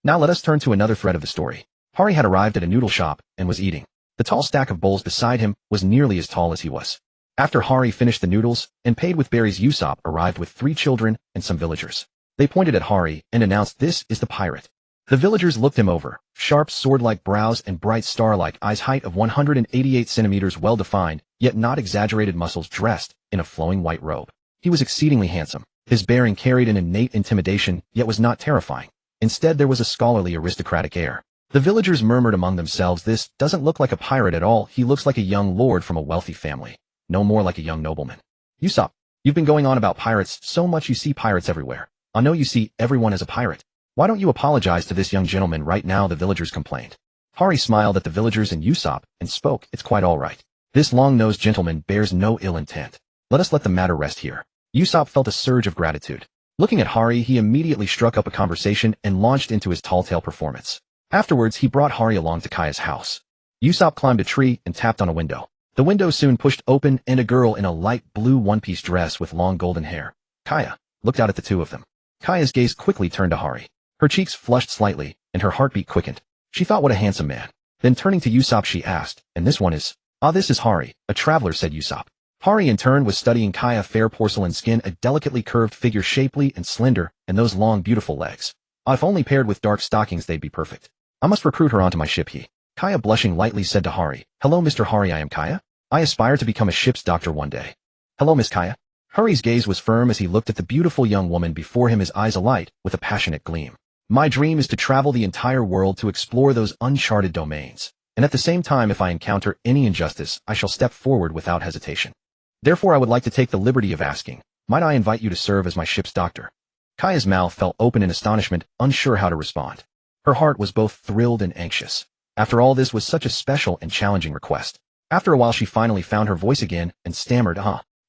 Now let us turn to another thread of the story. Hari had arrived at a noodle shop and was eating. The tall stack of bowls beside him was nearly as tall as he was. After Hari finished the noodles and paid with berries, Usopp arrived with 3 children and some villagers. They pointed at Hari and announced, "This is the pirate." The villagers looked him over. Sharp sword-like brows and bright star-like eyes, height of 188 centimeters, well-defined, yet not exaggerated muscles, dressed in a flowing white robe. He was exceedingly handsome. His bearing carried an innate intimidation, yet was not terrifying. Instead, there was a scholarly, aristocratic air. The villagers murmured among themselves, "This doesn't look like a pirate at all. He looks like a young lord from a wealthy family. No more like a young nobleman." "Usopp, you've been going on about pirates so much. You see pirates everywhere. I know you see everyone as a pirate. Why don't you apologize to this young gentleman right now?" the villagers complained. Hari smiled at the villagers and Usopp and spoke, "It's quite all right. This long-nosed gentleman bears no ill intent. Let us let the matter rest here." Usopp felt a surge of gratitude. Looking at Hari, he immediately struck up a conversation and launched into his tall tale performance. Afterwards, he brought Hari along to Kaya's house. Usopp climbed a tree and tapped on a window. The window soon pushed open, and a girl in a light blue one-piece dress with long golden hair, Kaya, looked out at the two of them. Kaya's gaze quickly turned to Hari. Her cheeks flushed slightly, and her heartbeat quickened. She thought, what a handsome man. Then turning to Usopp, she asked, "And this one is?" "Ah, this is Hari, a traveler," said Usopp. Hari in turn was studying Kaya. Fair porcelain skin, a delicately curved figure, shapely and slender, and those long beautiful legs. If only paired with dark stockings they'd be perfect. "I must recruit her onto my ship," Kaya blushing lightly said to Hari. "Hello Mr. Hari, I am Kaya. I aspire to become a ship's doctor one day." "Hello Miss Kaya." Hari's gaze was firm as he looked at the beautiful young woman before him, his eyes alight with a passionate gleam. "My dream is to travel the entire world to explore those uncharted domains. And at the same time, if I encounter any injustice, I shall step forward without hesitation. Therefore, I would like to take the liberty of asking, might I invite you to serve as my ship's doctor?" Kaya's mouth fell open in astonishment, unsure how to respond. Her heart was both thrilled and anxious. After all, this was such a special and challenging request. After a while, she finally found her voice again and stammered,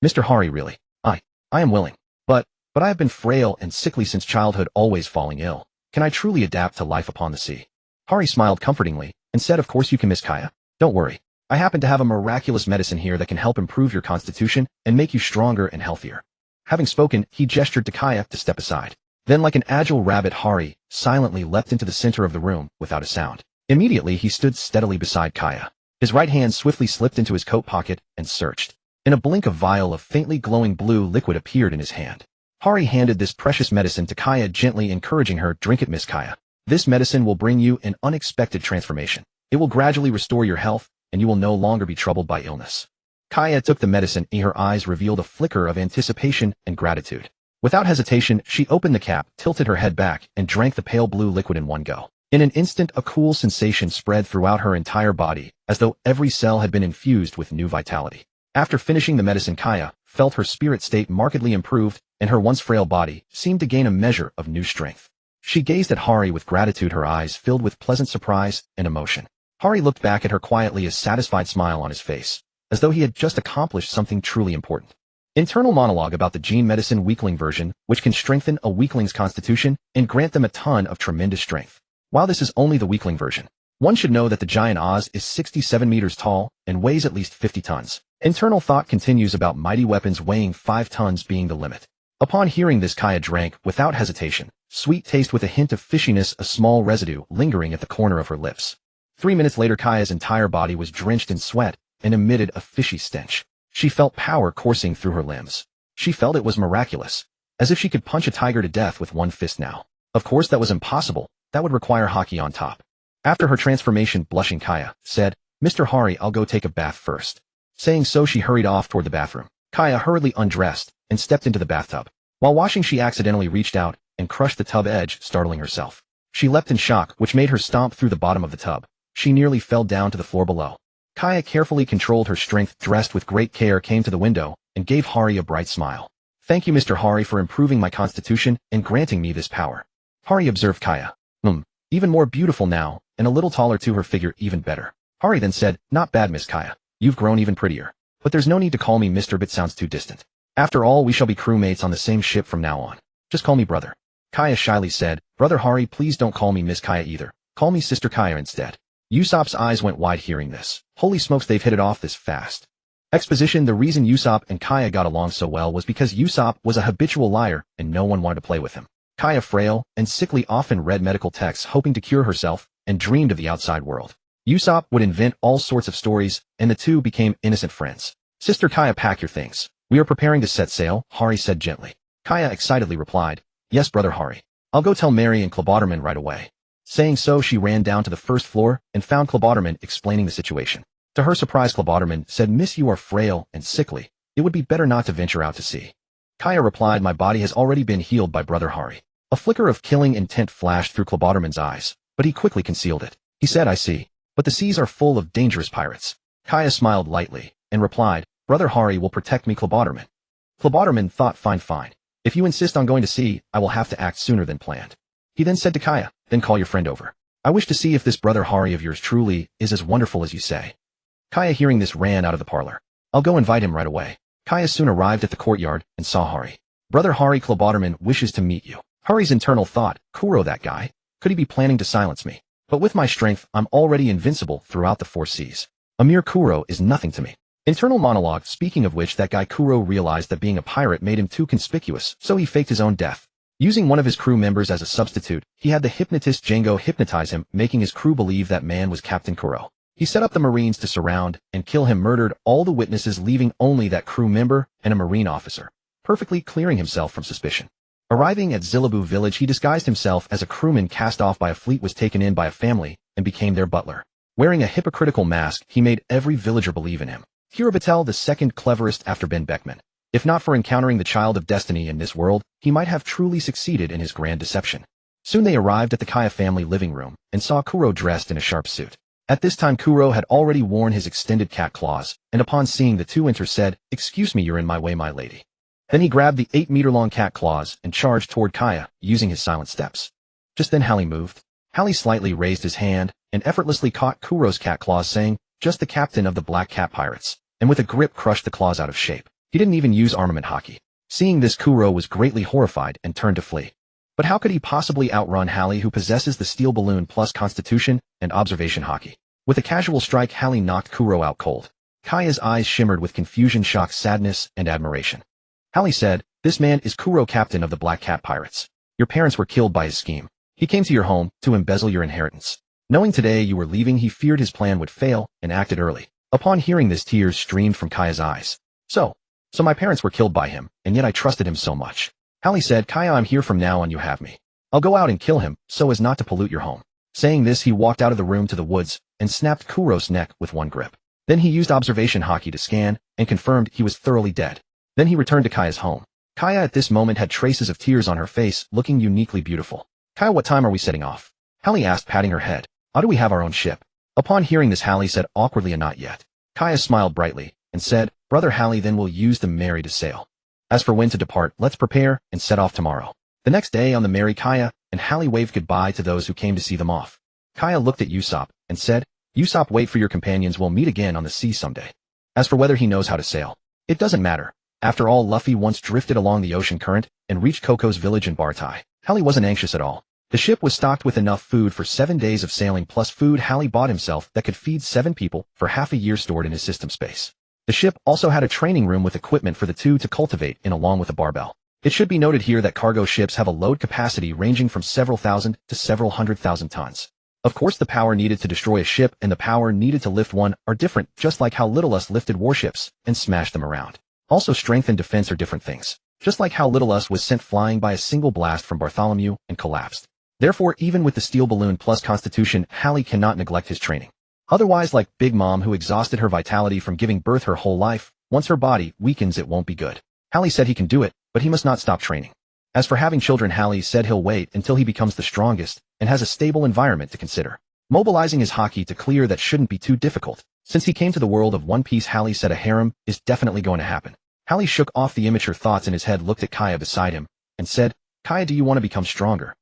"Mr. Hari, really, I am willing. But I have been frail and sickly since childhood, always falling ill. Can I truly adapt to life upon the sea?" Hari smiled comfortingly and said, "Of course you can, Miss Kaya. Don't worry. I happen to have a miraculous medicine here that can help improve your constitution and make you stronger and healthier." Having spoken, he gestured to Kaya to step aside. Then, like an agile rabbit, Hari silently leapt into the center of the room without a sound. Immediately, he stood steadily beside Kaya. His right hand swiftly slipped into his coat pocket and searched. In a blink, a vial of faintly glowing blue liquid appeared in his hand. Hari handed this precious medicine to Kaya, gently encouraging her, "Drink it, Miss Kaya. This medicine will bring you an unexpected transformation. It will gradually restore your health, and you will no longer be troubled by illness." Kaya took the medicine, and her eyes revealed a flicker of anticipation and gratitude. Without hesitation, she opened the cap, tilted her head back, and drank the pale blue liquid in one go. In an instant, a cool sensation spread throughout her entire body, as though every cell had been infused with new vitality. After finishing the medicine, Kaya felt her spirit state markedly improved, and her once frail body seemed to gain a measure of new strength. She gazed at Hari with gratitude, her eyes filled with pleasant surprise and emotion. Hari looked back at her quietly, a satisfied smile on his face, as though he had just accomplished something truly important. Internal monologue about the gene medicine weakling version, which can strengthen a weakling's constitution and grant them a ton of tremendous strength. While this is only the weakling version, one should know that the giant Oz is 67 meters tall and weighs at least 50 tons. Internal thought continues about mighty weapons weighing 5 tons being the limit. Upon hearing this, Kaya drank without hesitation, sweet taste with a hint of fishiness, a small residue lingering at the corner of her lips. 3 minutes later, Kaya's entire body was drenched in sweat and emitted a fishy stench. She felt power coursing through her limbs. She felt it was miraculous, as if she could punch a tiger to death with one fist now. Of course, that was impossible. That would require Haki on top. After her transformation, blushing, Kaya said, "Mr. Hari, I'll go take a bath first." Saying so, she hurried off toward the bathroom. Kaya hurriedly undressed and stepped into the bathtub. While washing, she accidentally reached out and crushed the tub edge, startling herself. She leapt in shock, which made her stomp through the bottom of the tub. She nearly fell down to the floor below. Kaya carefully controlled her strength, dressed with great care, came to the window, and gave Hari a bright smile. "Thank you, Mr. Hari, for improving my constitution and granting me this power." Hari observed Kaya. Even more beautiful now, and a little taller too, her figure even better. Hari then said, "Not bad, Miss Kaya. You've grown even prettier. But there's no need to call me Mr. Bit, sounds too distant. After all, we shall be crewmates on the same ship from now on. Just call me brother." Kaya shyly said, "Brother Hari, please don't call me Miss Kaya either. Call me Sister Kaya instead." Usopp's eyes went wide hearing this. Holy smokes, they've hit it off this fast. Exposition: the reason Usopp and Kaya got along so well was because Usopp was a habitual liar and no one wanted to play with him. Kaya, frail and sickly, often read medical texts hoping to cure herself and dreamed of the outside world. Usopp would invent all sorts of stories, and the two became innocent friends. Sister Kaya, pack your things. We are preparing to set sail, Hari said gently. Kaya excitedly replied, yes, brother Hari. I'll go tell Mary and Klabauterman right away. Saying so, she ran down to the first floor and found Klabauterman explaining the situation. To her surprise, Klabauterman said, Miss, you are frail and sickly. It would be better not to venture out to sea. Kaya replied, my body has already been healed by brother Hari. A flicker of killing intent flashed through Klabauterman's eyes, but he quickly concealed it. He said, I see. But the seas are full of dangerous pirates. Kaya smiled lightly and replied, brother Hari will protect me, Klabauterman. Klabauterman thought, fine. If you insist on going to sea, I will have to act sooner than planned. He then said to Kaya, then call your friend over. I wish to see if this brother Hari of yours truly is as wonderful as you say. Kaya, hearing this, ran out of the parlor. I'll go invite him right away. Kaya soon arrived at the courtyard and saw Hari. Brother Hari, Klabauterman wishes to meet you. Hari's internal thought, Kuro, that guy. Could he be planning to silence me? But with my strength, I'm already invincible throughout the four seas. A mere Kuro is nothing to me. Internal monologue, speaking of which, that guy Kuro realized that being a pirate made him too conspicuous, so he faked his own death. Using one of his crew members as a substitute, he had the hypnotist Django hypnotize him, making his crew believe that man was Captain Kuro. He set up the Marines to surround and kill him, murdered all the witnesses, leaving only that crew member and a Marine officer, perfectly clearing himself from suspicion. Arriving at Zilabu village, he disguised himself as a crewman cast off by a fleet, was taken in by a family, and became their butler. Wearing a hypocritical mask, he made every villager believe in him. Kurabatel, the second cleverest after Ben Beckman. If not for encountering the child of destiny in this world, he might have truly succeeded in his grand deception. Soon they arrived at the Kaya family living room, and saw Kuro dressed in a sharp suit. At this time, Kuro had already worn his extended cat claws, and upon seeing the two enter said, excuse me, you're in my way, my lady. Then he grabbed the 8-meter-long cat claws and charged toward Kaya, using his silent steps. Just then Hali moved. Hali slightly raised his hand and effortlessly caught Kuro's cat claws, saying, just the captain of the Black Cat Pirates, and with a grip crushed the claws out of shape. He didn't even use armament Haki. Seeing this, Kuro was greatly horrified and turned to flee. But how could he possibly outrun Hali, who possesses the Steel Balloon plus Constitution and Observation Haki? With a casual strike, Hali knocked Kuro out cold. Kaya's eyes shimmered with confusion, shock, sadness, and admiration. Hali said, this man is Kuro, captain of the Black Cat Pirates. Your parents were killed by his scheme. He came to your home to embezzle your inheritance. Knowing today you were leaving, he feared his plan would fail and acted early. Upon hearing this, tears streamed from Kaya's eyes. So my parents were killed by him, and yet I trusted him so much. Hali said, Kaya, I'm here from now on, you have me. I'll go out and kill him, so as not to pollute your home. Saying this, he walked out of the room to the woods and snapped Kuro's neck with one grip. Then he used observation Haki to scan and confirmed he was thoroughly dead. Then he returned to Kaya's home. Kaya at this moment had traces of tears on her face, looking uniquely beautiful. Kaya, what time are we setting off? Hali asked, patting her head. How do we have our own ship? Upon hearing this, Hali said awkwardly, a not yet. Kaya smiled brightly and said, brother Hali, then we'll use the Mary to sail. As for when to depart, let's prepare and set off tomorrow. The next day on the Mary, Kaya and Hali waved goodbye to those who came to see them off. Kaya looked at Usopp and said, Usopp, wait for your companions, we'll meet again on the sea someday. As for whether he knows how to sail, it doesn't matter. After all, Luffy once drifted along the ocean current and reached Koko's village in Bartai. Hali wasn't anxious at all. The ship was stocked with enough food for 7 days of sailing, plus food Hali bought himself that could feed 7 people for half a year, stored in his system space. The ship also had a training room with equipment for the two to cultivate in, along with a barbell. It should be noted here that cargo ships have a load capacity ranging from several thousand to several 100,000 tons. Of course, the power needed to destroy a ship and the power needed to lift one are different, just like how Little Us lifted warships and smashed them around. Also, strength and defense are different things, just like how Little Us was sent flying by a single blast from Bartholomew and collapsed. Therefore, even with the Steel Balloon plus Constitution, Hali cannot neglect his training. Otherwise, like Big Mom, who exhausted her vitality from giving birth her whole life, once her body weakens it won't be good. Hali said he can do it, but he must not stop training. As for having children, Hali said he'll wait until he becomes the strongest and has a stable environment to consider. Mobilizing his Haki to clear that shouldn't be too difficult. Since he came to the world of One Piece, Hali said a harem is definitely going to happen. Hali shook off the immature thoughts in his head, looked at Kaya beside him, and said, Kaya, do you want to become stronger?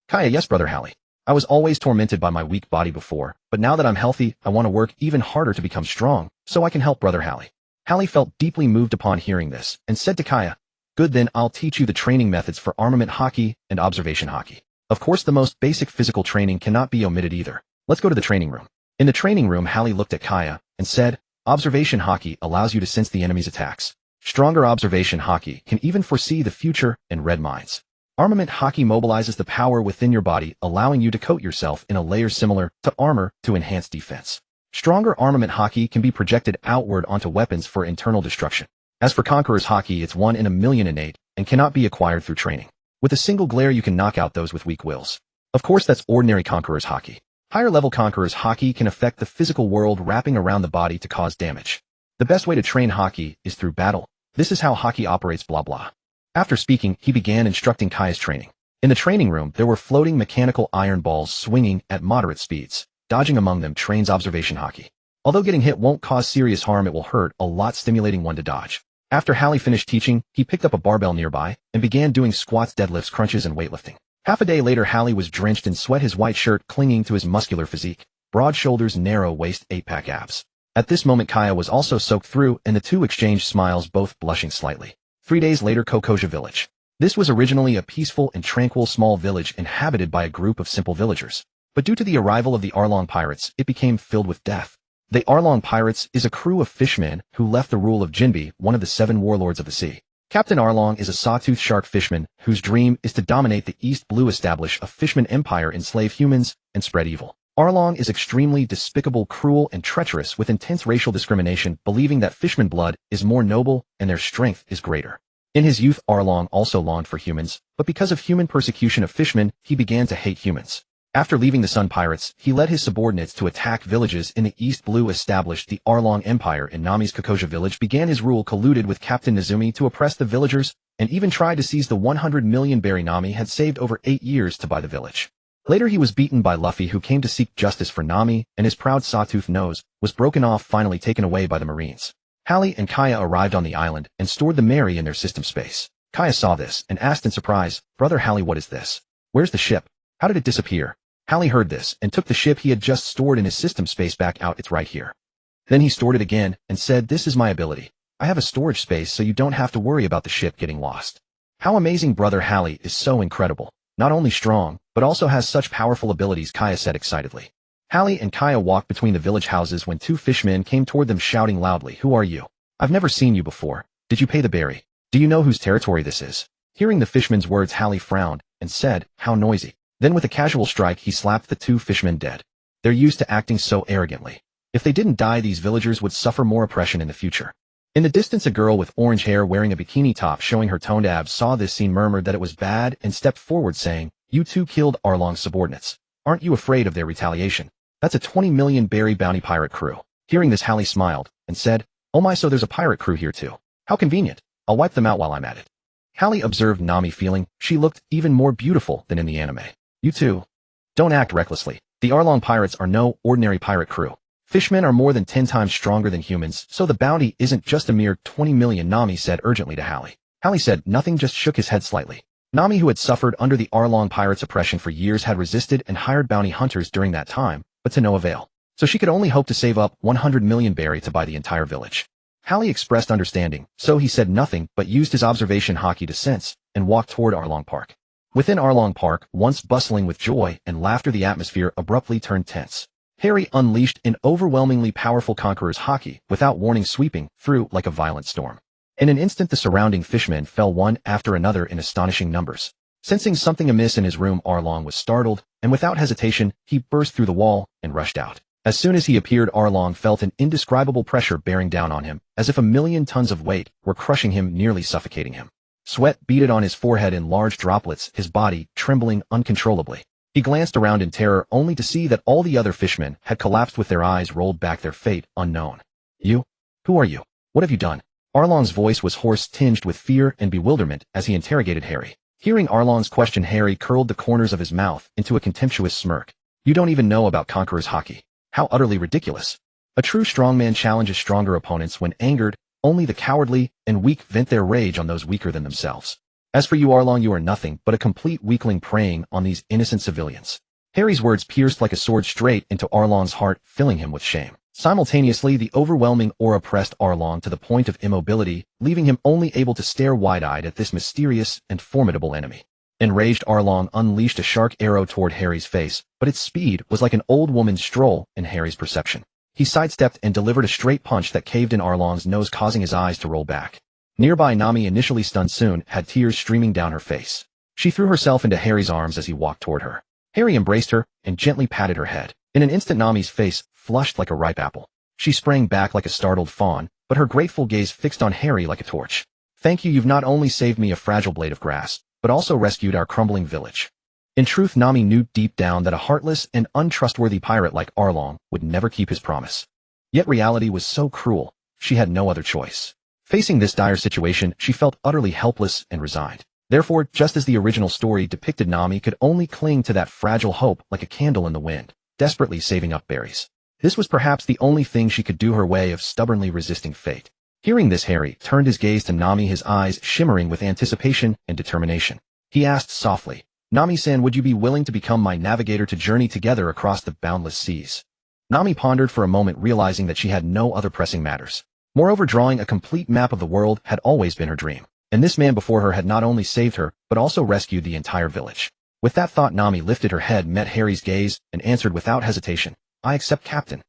Kaya, yes, brother Hali. I was always tormented by my weak body before, but now that I'm healthy, I want to work even harder to become strong, so I can help brother Hali. Hali felt deeply moved upon hearing this, and said to Kaya, good, then I'll teach you the training methods for armament Haki and observation Haki. Of course, the most basic physical training cannot be omitted either. Let's go to the training room. In the training room, Hali looked at Kaya and said, observation Haki allows you to sense the enemy's attacks. Stronger observation Haki can even foresee the future and read minds. Armament Haki mobilizes the power within your body, allowing you to coat yourself in a layer similar to armor to enhance defense. Stronger armament Haki can be projected outward onto weapons for internal destruction. As for Conqueror's Haki, it's 1 in a million innate and cannot be acquired through training. With a single glare you can knock out those with weak wills. Of course, that's ordinary Conqueror's Haki. Higher level Conqueror's Haki can affect the physical world, wrapping around the body to cause damage. The best way to train Haki is through battle. This is how Haki operates, blah blah. After speaking, he began instructing Kaya's training. In the training room, there were floating mechanical iron balls swinging at moderate speeds. Dodging among them trains observation Haki. Although getting hit won't cause serious harm, it will hurt a lot, stimulating one to dodge. After Hallie finished teaching, he picked up a barbell nearby and began doing squats, deadlifts, crunches, and weightlifting. Half a day later, Hallie was drenched in sweat, his white shirt clinging to his muscular physique, broad shoulders, narrow waist, 8-pack abs. At this moment, Kaya was also soaked through, and the two exchanged smiles, both blushing slightly. 3 days later, Kokoja Village. This was originally a peaceful and tranquil small village inhabited by a group of simple villagers. But due to the arrival of the Arlong pirates, it became filled with death. The Arlong pirates is a crew of fishmen who left the rule of Jinbi, one of the 7 warlords of the sea. Captain Arlong is a sawtooth shark fisherman whose dream is to dominate the East Blue, establish a fishman empire, enslave humans, and spread evil. Arlong is extremely despicable, cruel, and treacherous, with intense racial discrimination, believing that fishman blood is more noble and their strength is greater. In his youth, Arlong also longed for humans, but because of human persecution of fishmen, he began to hate humans. After leaving the Sun Pirates, he led his subordinates to attack villages in the East Blue, established the Arlong Empire in Nami's Kokoja village, began his rule, colluded with Captain Nezumi to oppress the villagers, and even tried to seize the 100 million berry Nami had saved over 8 years to buy the village. Later he was beaten by Luffy, who came to seek justice for Nami, and his proud sawtooth nose was broken off, finally taken away by the Marines. Hallie and Kaya arrived on the island and stored the Mary in their system space. Kaya saw this and asked in surprise, "Brother Hallie, what is this? Where's the ship? How did it disappear?" Hallie heard this and took the ship he had just stored in his system space back out. "It's right here." Then he stored it again and said, "This is my ability. I have a storage space so you don't have to worry about the ship getting lost." How amazing! Brother Hallie is so incredible. Not only strong, but also has such powerful abilities, Kaya said excitedly. Hallie and Kaya walked between the village houses when 2 fishmen came toward them, shouting loudly, "Who are you? I've never seen you before. Did you pay the berry? Do you know whose territory this is?" Hearing the fishmen's words, Hallie frowned and said, "How noisy." Then with a casual strike, he slapped the 2 fishmen dead. They're used to acting so arrogantly. If they didn't die, these villagers would suffer more oppression in the future. In the distance, a girl with orange hair wearing a bikini top showing her toned abs saw this scene, murmured that it was bad, and stepped forward saying, "You 2 killed Arlong's subordinates. Aren't you afraid of their retaliation? That's a 20 million berry bounty pirate crew." Hearing this, Hallie smiled and said, "Oh my, so there's a pirate crew here too. How convenient. I'll wipe them out while I'm at it." Hallie observed Nami, feeling she looked even more beautiful than in the anime. "You two, don't act recklessly. The Arlong pirates are no ordinary pirate crew. Fishmen are more than 10 times stronger than humans, so the bounty isn't just a mere 20 million, Nami said urgently to Hallie. Hallie said nothing, just shook his head slightly. Nami, who had suffered under the Arlong pirates' oppression for years, had resisted and hired bounty hunters during that time, but to no avail. So she could only hope to save up 100 million berry to buy the entire village. Hallie expressed understanding, so he said nothing but used his observation Haki to sense and walked toward Arlong Park. Within Arlong Park, once bustling with joy and laughter, the atmosphere abruptly turned tense. Harry unleashed an overwhelmingly powerful Conqueror's Haki, without warning, sweeping through like a violent storm. In an instant, the surrounding fishmen fell one after another in astonishing numbers. Sensing something amiss in his room, Arlong was startled, and without hesitation, he burst through the wall and rushed out. As soon as he appeared, Arlong felt an indescribable pressure bearing down on him, as if a million tons of weight were crushing him, nearly suffocating him. Sweat beaded on his forehead in large droplets, his body trembling uncontrollably. He glanced around in terror, only to see that all the other fishmen had collapsed with their eyes rolled back, their fate unknown. "You? Who are you? What have you done?" Arlong's voice was hoarse, tinged with fear and bewilderment as he interrogated Harry. Hearing Arlong's question, Harry curled the corners of his mouth into a contemptuous smirk. "You don't even know about Conqueror's Haki. How utterly ridiculous. A true strongman challenges stronger opponents when angered. Only the cowardly and weak vent their rage on those weaker than themselves. As for you, Arlong, you are nothing but a complete weakling preying on these innocent civilians." Harry's words pierced like a sword straight into Arlong's heart, filling him with shame. Simultaneously, the overwhelming aura pressed Arlong to the point of immobility, leaving him only able to stare wide-eyed at this mysterious and formidable enemy. Enraged, Arlong unleashed a shark arrow toward Harry's face, but its speed was like an old woman's stroll in Harry's perception. He sidestepped and delivered a straight punch that caved in Arlong's nose, causing his eyes to roll back. Nearby, Nami, initially stunned, soon had tears streaming down her face. She threw herself into Harry's arms as he walked toward her. Harry embraced her and gently patted her head. In an instant, Nami's face flushed like a ripe apple. She sprang back like a startled fawn, but her grateful gaze fixed on Harry like a torch. "Thank you, you've not only saved me a fragile blade of grass, but also rescued our crumbling village." In truth, Nami knew deep down that a heartless and untrustworthy pirate like Arlong would never keep his promise. Yet reality was so cruel, she had no other choice. Facing this dire situation, she felt utterly helpless and resigned. Therefore, just as the original story depicted, Nami could only cling to that fragile hope like a candle in the wind, desperately saving up berries. This was perhaps the only thing she could do, her way of stubbornly resisting fate. Hearing this, Harry turned his gaze to Nami, his eyes shimmering with anticipation and determination. He asked softly, "Nami-san, would you be willing to become my navigator to journey together across the boundless seas?" Nami pondered for a moment, realizing that she had no other pressing matters. Moreover, drawing a complete map of the world had always been her dream. And this man before her had not only saved her, but also rescued the entire village. With that thought, Nami lifted her head, met Harry's gaze, and answered without hesitation, "I accept, Captain."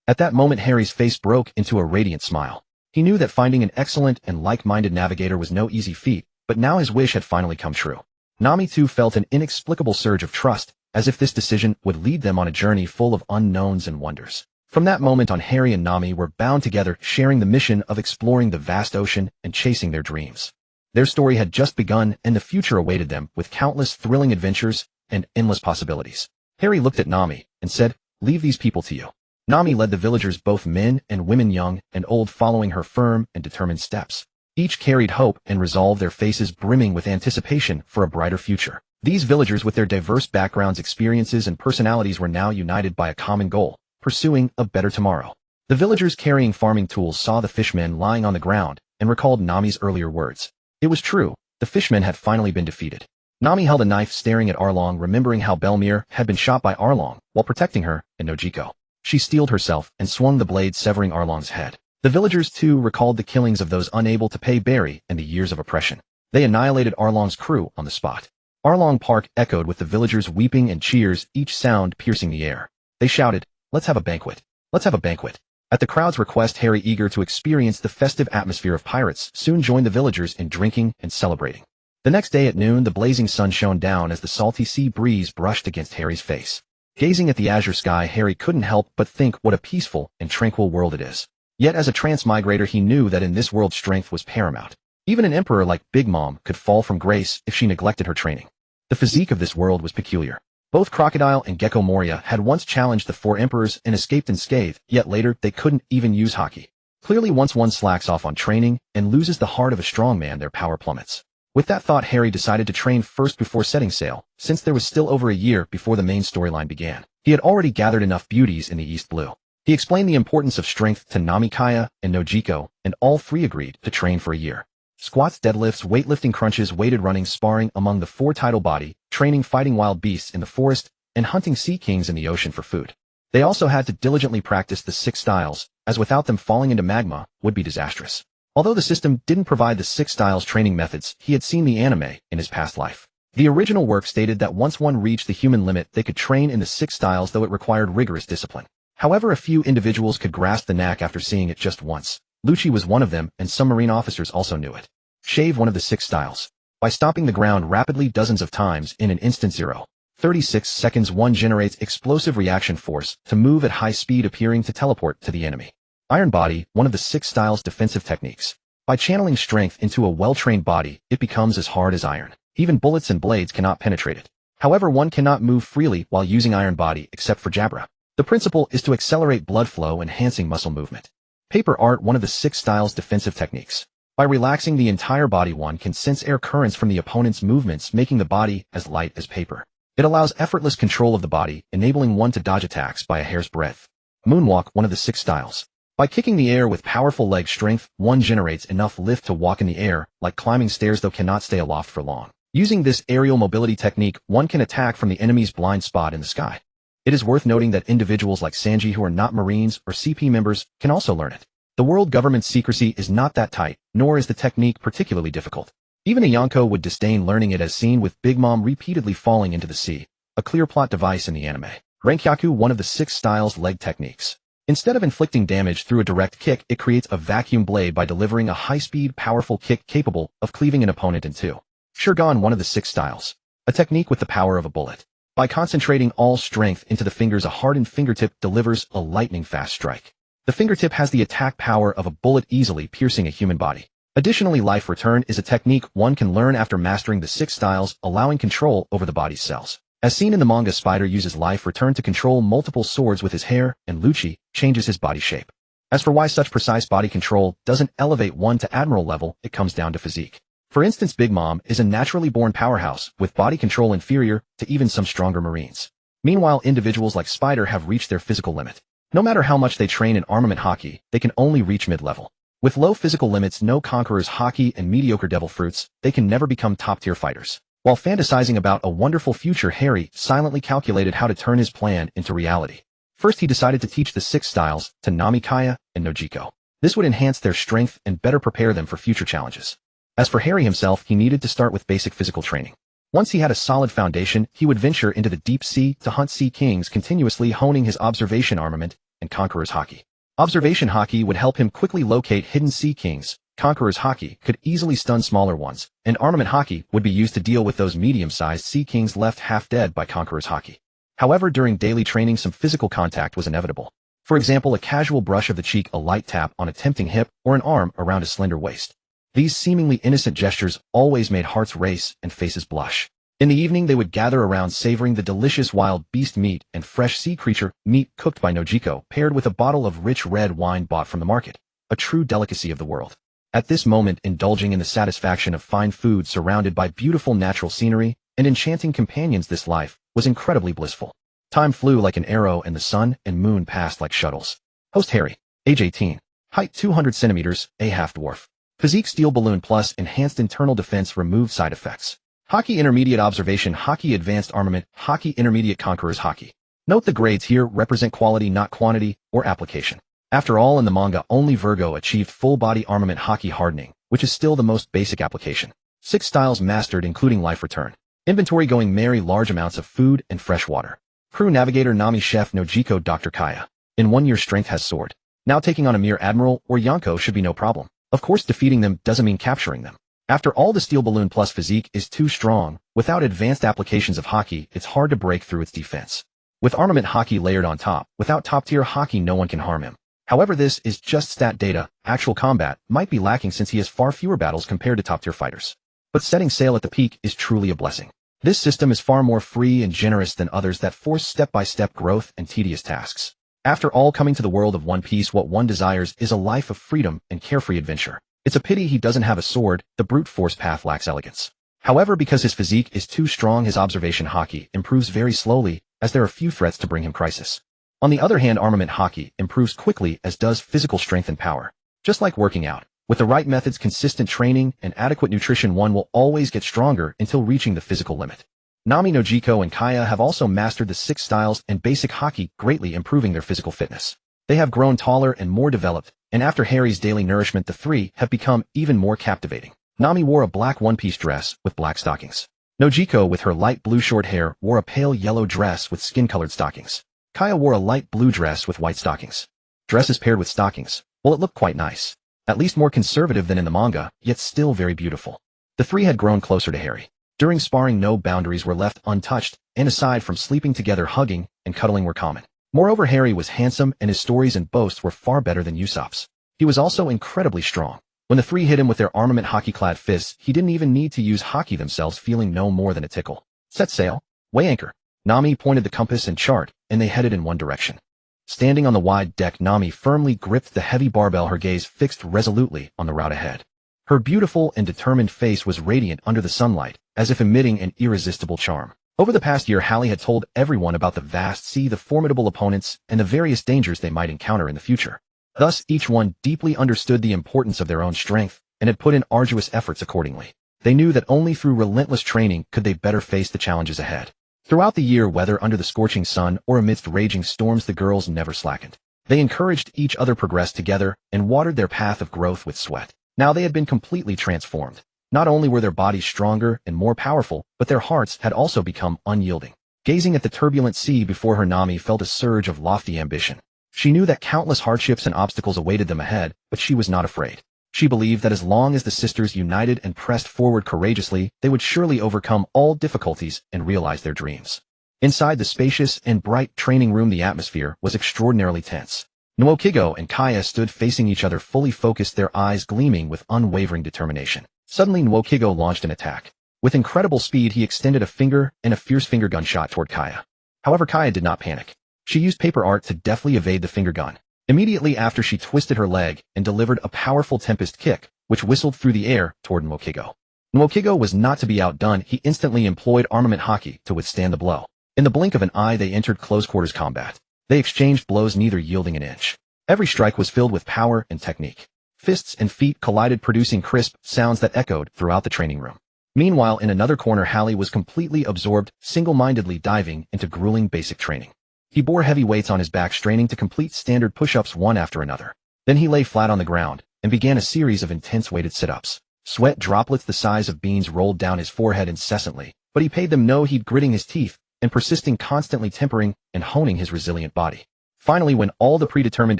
At that moment, Harry's face broke into a radiant smile. He knew that finding an excellent and like-minded navigator was no easy feat, but now his wish had finally come true. Nami too felt an inexplicable surge of trust, as if this decision would lead them on a journey full of unknowns and wonders. From that moment on, Harry and Nami were bound together, sharing the mission of exploring the vast ocean and chasing their dreams. Their story had just begun, and the future awaited them with countless thrilling adventures and endless possibilities. Harry looked at Nami and said, "Leave these people to you." Nami led the villagers, both men and women, young and old, following her firm and determined steps. Each carried hope and resolve, their faces brimming with anticipation for a brighter future. These villagers, with their diverse backgrounds, experiences, and personalities, were now united by a common goal, pursuing a better tomorrow. The villagers carrying farming tools saw the fishmen lying on the ground and recalled Nami's earlier words. It was true, the fishmen had finally been defeated. Nami held a knife, staring at Arlong, remembering how Belmere had been shot by Arlong while protecting her and Nojiko. She steeled herself and swung the blade, severing Arlong's head. The villagers too recalled the killings of those unable to pay Barry and the years of oppression. They annihilated Arlong's crew on the spot. Arlong Park echoed with the villagers' weeping and cheers, each sound piercing the air. They shouted, "Let's have a banquet! Let's have a banquet!" At the crowd's request, Harry, eager to experience the festive atmosphere of pirates, soon joined the villagers in drinking and celebrating. The next day at noon, the blazing sun shone down as the salty sea breeze brushed against Harry's face. Gazing at the azure sky, Harry couldn't help but think what a peaceful and tranquil world it is. Yet as a transmigrator, he knew that in this world strength was paramount. Even an emperor like Big Mom could fall from grace if she neglected her training. The physique of this world was peculiar. Both Crocodile and Gecko Moria had once challenged the four emperors and escaped unscathed, yet later they couldn't even use Haki. Clearly, once one slacks off on training and loses the heart of a strong man, their power plummets. With that thought, Harry decided to train first before setting sail, since there was still over a year before the main storyline began. He had already gathered enough beauties in the East Blue. He explained the importance of strength to Namikaya and Nojiko, and all three agreed to train for a year. Squats, deadlifts, weightlifting, crunches, weighted running, sparring among the four tidal body, training, fighting wild beasts in the forest, and hunting sea kings in the ocean for food. They also had to diligently practice the 6 styles, as without them falling into magma would be disastrous. Although the system didn't provide the 6 styles training methods, he had seen the anime in his past life. The original work stated that once one reached the human limit, they could train in the 6 styles, though it required rigorous discipline. However, a few individuals could grasp the knack after seeing it just once. Lucci was one of them, and some marine officers also knew it. Shave one of the 6 styles. By stomping the ground rapidly dozens of times in an instant 0.36 seconds, one generates explosive reaction force to move at high speed, appearing to teleport to the enemy. Iron Body, one of the 6 styles defensive techniques. By channeling strength into a well-trained body, it becomes as hard as iron. Even bullets and blades cannot penetrate it. However, one cannot move freely while using Iron Body except for Jabra. The principle is to accelerate blood flow, enhancing muscle movement. Paper Art, one of the 6 styles defensive techniques. By relaxing the entire body, one can sense air currents from the opponent's movements, making the body as light as paper. It allows effortless control of the body, enabling one to dodge attacks by a hair's breadth. Moonwalk, one of the 6 styles. By kicking the air with powerful leg strength, one generates enough lift to walk in the air, like climbing stairs, though cannot stay aloft for long. Using this aerial mobility technique, one can attack from the enemy's blind spot in the sky. It is worth noting that individuals like Sanji, who are not Marines or CP members, can also learn it. The world government's secrecy is not that tight, nor is the technique particularly difficult. Even a Yonko would disdain learning it, as seen with Big Mom repeatedly falling into the sea, a clear plot device in the anime. Renkyaku, one of the 6 styles leg techniques. Instead of inflicting damage through a direct kick, it creates a vacuum blade by delivering a high-speed, powerful kick capable of cleaving an opponent in two. Shurgan, one of the 6 styles. A technique with the power of a bullet. By concentrating all strength into the fingers, a hardened fingertip delivers a lightning-fast strike. The fingertip has the attack power of a bullet, easily piercing a human body. Additionally, life return is a technique one can learn after mastering the 6 styles, allowing control over the body's cells. As seen in the manga, Spider uses life return to control multiple swords with his hair, and Lucci changes his body shape. As for why such precise body control doesn't elevate one to admiral level, it comes down to physique. For instance, Big Mom is a naturally born powerhouse, with body control inferior to even some stronger Marines. Meanwhile, individuals like Spider have reached their physical limit. No matter how much they train in armament Haki, they can only reach mid-level. With low physical limits, no conquerors Haki and mediocre devil fruits, they can never become top-tier fighters. While fantasizing about a wonderful future, Harry silently calculated how to turn his plan into reality. First, he decided to teach the 6 styles to Nami, Kaya, and Nojiko. This would enhance their strength and better prepare them for future challenges. As for Harry himself, he needed to start with basic physical training. Once he had a solid foundation, he would venture into the deep sea to hunt sea kings, continuously honing his observation armament and conqueror's Haki. Observation Haki would help him quickly locate hidden sea kings. Conqueror's Haki could easily stun smaller ones, and armament Haki would be used to deal with those medium-sized sea kings left half dead by Conqueror's Haki. However, during daily training, some physical contact was inevitable. For example, a casual brush of the cheek, a light tap on a tempting hip, or an arm around a slender waist. These seemingly innocent gestures always made hearts race and faces blush. In the evening, they would gather around, savoring the delicious wild beast meat and fresh sea creature meat cooked by Nojiko, paired with a bottle of rich red wine bought from the market, a true delicacy of the world. At this moment, indulging in the satisfaction of fine food surrounded by beautiful natural scenery and enchanting companions, this life was incredibly blissful. Time flew like an arrow, and the sun and moon passed like shuttles. Host Harry, age 18, height 200 centimeters, a half-dwarf. Physique steel balloon plus enhanced internal defense, removed side effects. Haki intermediate observation, Haki advanced armament, Haki intermediate conquerors Haki. Note the grades here represent quality, not quantity or application. After all, in the manga, only Virgo achieved full body armament Haki hardening, which is still the most basic application. 6 styles mastered, including life return. Inventory going merry, large amounts of food and fresh water. Crew navigator Nami, chef Nojiko, Dr. Kaya. In 1 year, strength has soared. Now taking on a mere admiral or Yonko should be no problem. Of course, defeating them doesn't mean capturing them. After all, the steel balloon plus physique is too strong. Without advanced applications of Haki, it's hard to break through its defense. With armament Haki layered on top, without top-tier Haki, no one can harm him. However, this is just stat data. Actual combat might be lacking since he has far fewer battles compared to top-tier fighters. But setting sail at the peak is truly a blessing. This system is far more free and generous than others that force step-by-step growth and tedious tasks. After all, coming to the world of One Piece, what one desires is a life of freedom and carefree adventure. It's a pity he doesn't have a sword. The brute force path lacks elegance. However, because his physique is too strong, his observation Haki improves very slowly, as there are few threats to bring him crisis. On the other hand, armament Haki improves quickly, as does physical strength and power. Just like working out. With the right methods, consistent training, and adequate nutrition, one will always get stronger until reaching the physical limit. Nami, Nojiko, and Kaya have also mastered the 6 styles and basic Haki, greatly improving their physical fitness. They have grown taller and more developed, and after Harry's daily nourishment, the 3 have become even more captivating. Nami wore a black one-piece dress with black stockings. Nojiko, with her light blue short hair, wore a pale yellow dress with skin-colored stockings. Kaya wore a light blue dress with white stockings. Dresses paired with stockings. Well, it looked quite nice. At least more conservative than in the manga, yet still very beautiful. The 3 had grown closer to Harry. During sparring, no boundaries were left untouched, and aside from sleeping together, hugging and cuddling were common. Moreover, Harry was handsome, and his stories and boasts were far better than Usopp's. He was also incredibly strong. When the 3 hit him with their armament Haki-clad fists, he didn't even need to use Haki themselves, feeling no more than a tickle. Set sail. Weigh anchor. Nami pointed the compass and chart, and they headed in one direction. Standing on the wide deck, Nami firmly gripped the heavy barbell, her gaze fixed resolutely on the route ahead. Her beautiful and determined face was radiant under the sunlight, as if emitting an irresistible charm. Over the past year, Hallie had told everyone about the vast sea, the formidable opponents, and the various dangers they might encounter in the future. Thus, each one deeply understood the importance of their own strength, and had put in arduous efforts accordingly. They knew that only through relentless training could they better face the challenges ahead. Throughout the year, whether under the scorching sun or amidst raging storms, the girls never slackened. They encouraged each other, progressed together, and watered their path of growth with sweat. Now they had been completely transformed. Not only were their bodies stronger and more powerful, but their hearts had also become unyielding. Gazing at the turbulent sea before her, Nami felt a surge of lofty ambition. She knew that countless hardships and obstacles awaited them ahead, but she was not afraid. She believed that as long as the sisters united and pressed forward courageously, they would surely overcome all difficulties and realize their dreams. Inside the spacious and bright training room, the atmosphere was extraordinarily tense. Nwokigo and Kaya stood facing each other, fully focused, their eyes gleaming with unwavering determination. Suddenly, Nwokigo launched an attack. With incredible speed, he extended a finger and a fierce finger gun shot toward Kaya. However, Kaya did not panic. She used paper art to deftly evade the finger gun. Immediately after, she twisted her leg and delivered a powerful tempest kick, which whistled through the air toward Nwokigo. Nwokigo was not to be outdone. He instantly employed armament Haki to withstand the blow. In the blink of an eye, they entered close-quarters combat. They exchanged blows, neither yielding an inch. Every strike was filled with power and technique. Fists and feet collided, producing crisp sounds that echoed throughout the training room. Meanwhile, in another corner, Halley was completely absorbed, single-mindedly diving into grueling basic training. He bore heavy weights on his back, straining to complete standard push-ups one after another. Then he lay flat on the ground and began a series of intense weighted sit-ups. Sweat droplets the size of beans rolled down his forehead incessantly, but he paid them no heed, gritting his teeth and persisting, constantly tempering and honing his resilient body. Finally, when all the predetermined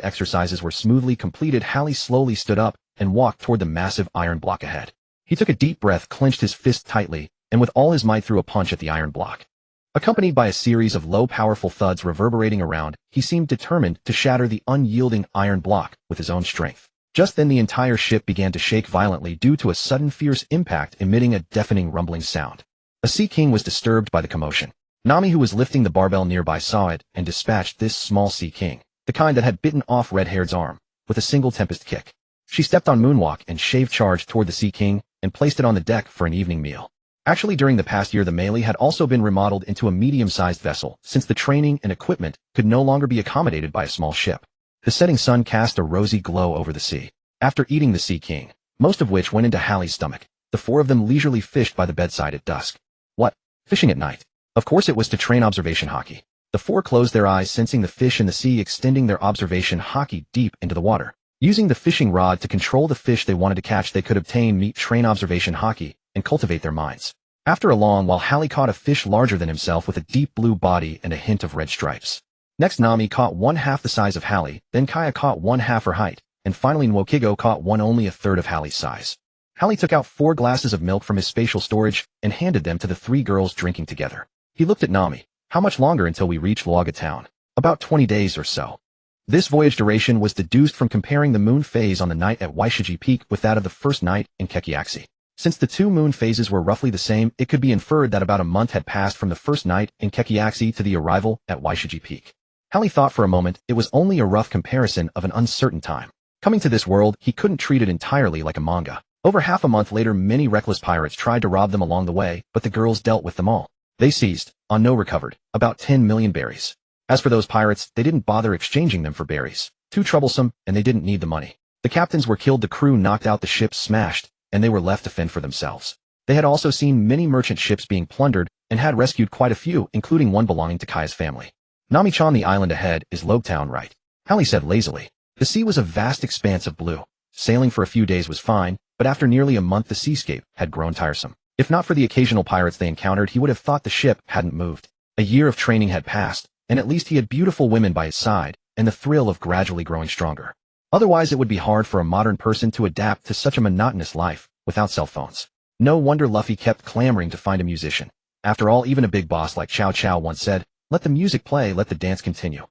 exercises were smoothly completed, Halley slowly stood up and walked toward the massive iron block ahead. He took a deep breath, clenched his fist tightly, and with all his might threw a punch at the iron block. Accompanied by a series of low, powerful thuds reverberating around, he seemed determined to shatter the unyielding iron block with his own strength. Just then, the entire ship began to shake violently due to a sudden fierce impact, emitting a deafening rumbling sound. A Sea King was disturbed by the commotion. Nami, who was lifting the barbell nearby, saw it and dispatched this small Sea King, the kind that had bitten off Red-Haired's arm, with a single tempest kick. She stepped on Moonwalk and shaved charge toward the Sea King and placed it on the deck for an evening meal. Actually, during the past year, the Melee had also been remodeled into a medium-sized vessel, since the training and equipment could no longer be accommodated by a small ship. The setting sun cast a rosy glow over the sea. After eating the Sea King, most of which went into Halley's stomach, the four of them leisurely fished by the bedside at dusk. What? Fishing at night? Of course it was to train observation Haki. The four closed their eyes, sensing the fish in the sea, extending their observation Haki deep into the water. Using the fishing rod to control the fish they wanted to catch, they could obtain meat, train observation Haki, and cultivate their minds. After a long while, Halley caught a fish larger than himself with a deep blue body and a hint of red stripes. Next, Nami caught one half the size of Halley, then Kaya caught one half her height, and finally Nwokigo caught one only a third of Halley's size. Halley took out 4 glasses of milk from his spatial storage and handed them to the 3 girls, drinking together. He looked at Nami. How much longer until we reach Luoga town? About 20 days or so. This voyage duration was deduced from comparing the moon phase on the night at Waishiji Peak with that of the first night in Kekiaxi. Since the 2 moon phases were roughly the same, it could be inferred that about a month had passed from the first night in Kekiaxi to the arrival at Waishiji Peak. Halley thought for a moment it was only a rough comparison of an uncertain time. Coming to this world, he couldn't treat it entirely like a manga. Over half a month later, many reckless pirates tried to rob them along the way, but the girls dealt with them all. They seized, on no recovered, about 10 million berries. As for those pirates, they didn't bother exchanging them for berries. Too troublesome, and they didn't need the money. The captains were killed, the crew knocked out, the ships smashed, and they were left to fend for themselves. They had also seen many merchant ships being plundered and had rescued quite a few, including one belonging to Kaya's family. Nami-chan, the island ahead is Lobetown, right? Halley said lazily. The sea was a vast expanse of blue. Sailing for a few days was fine, but after nearly a month the seascape had grown tiresome. If not for the occasional pirates they encountered, he would have thought the ship hadn't moved. A year of training had passed, and at least he had beautiful women by his side, and the thrill of gradually growing stronger. Otherwise, it would be hard for a modern person to adapt to such a monotonous life, without cell phones. No wonder Luffy kept clamoring to find a musician. After all, even a big boss like Chow Chow once said, "Let the music play, let the dance continue."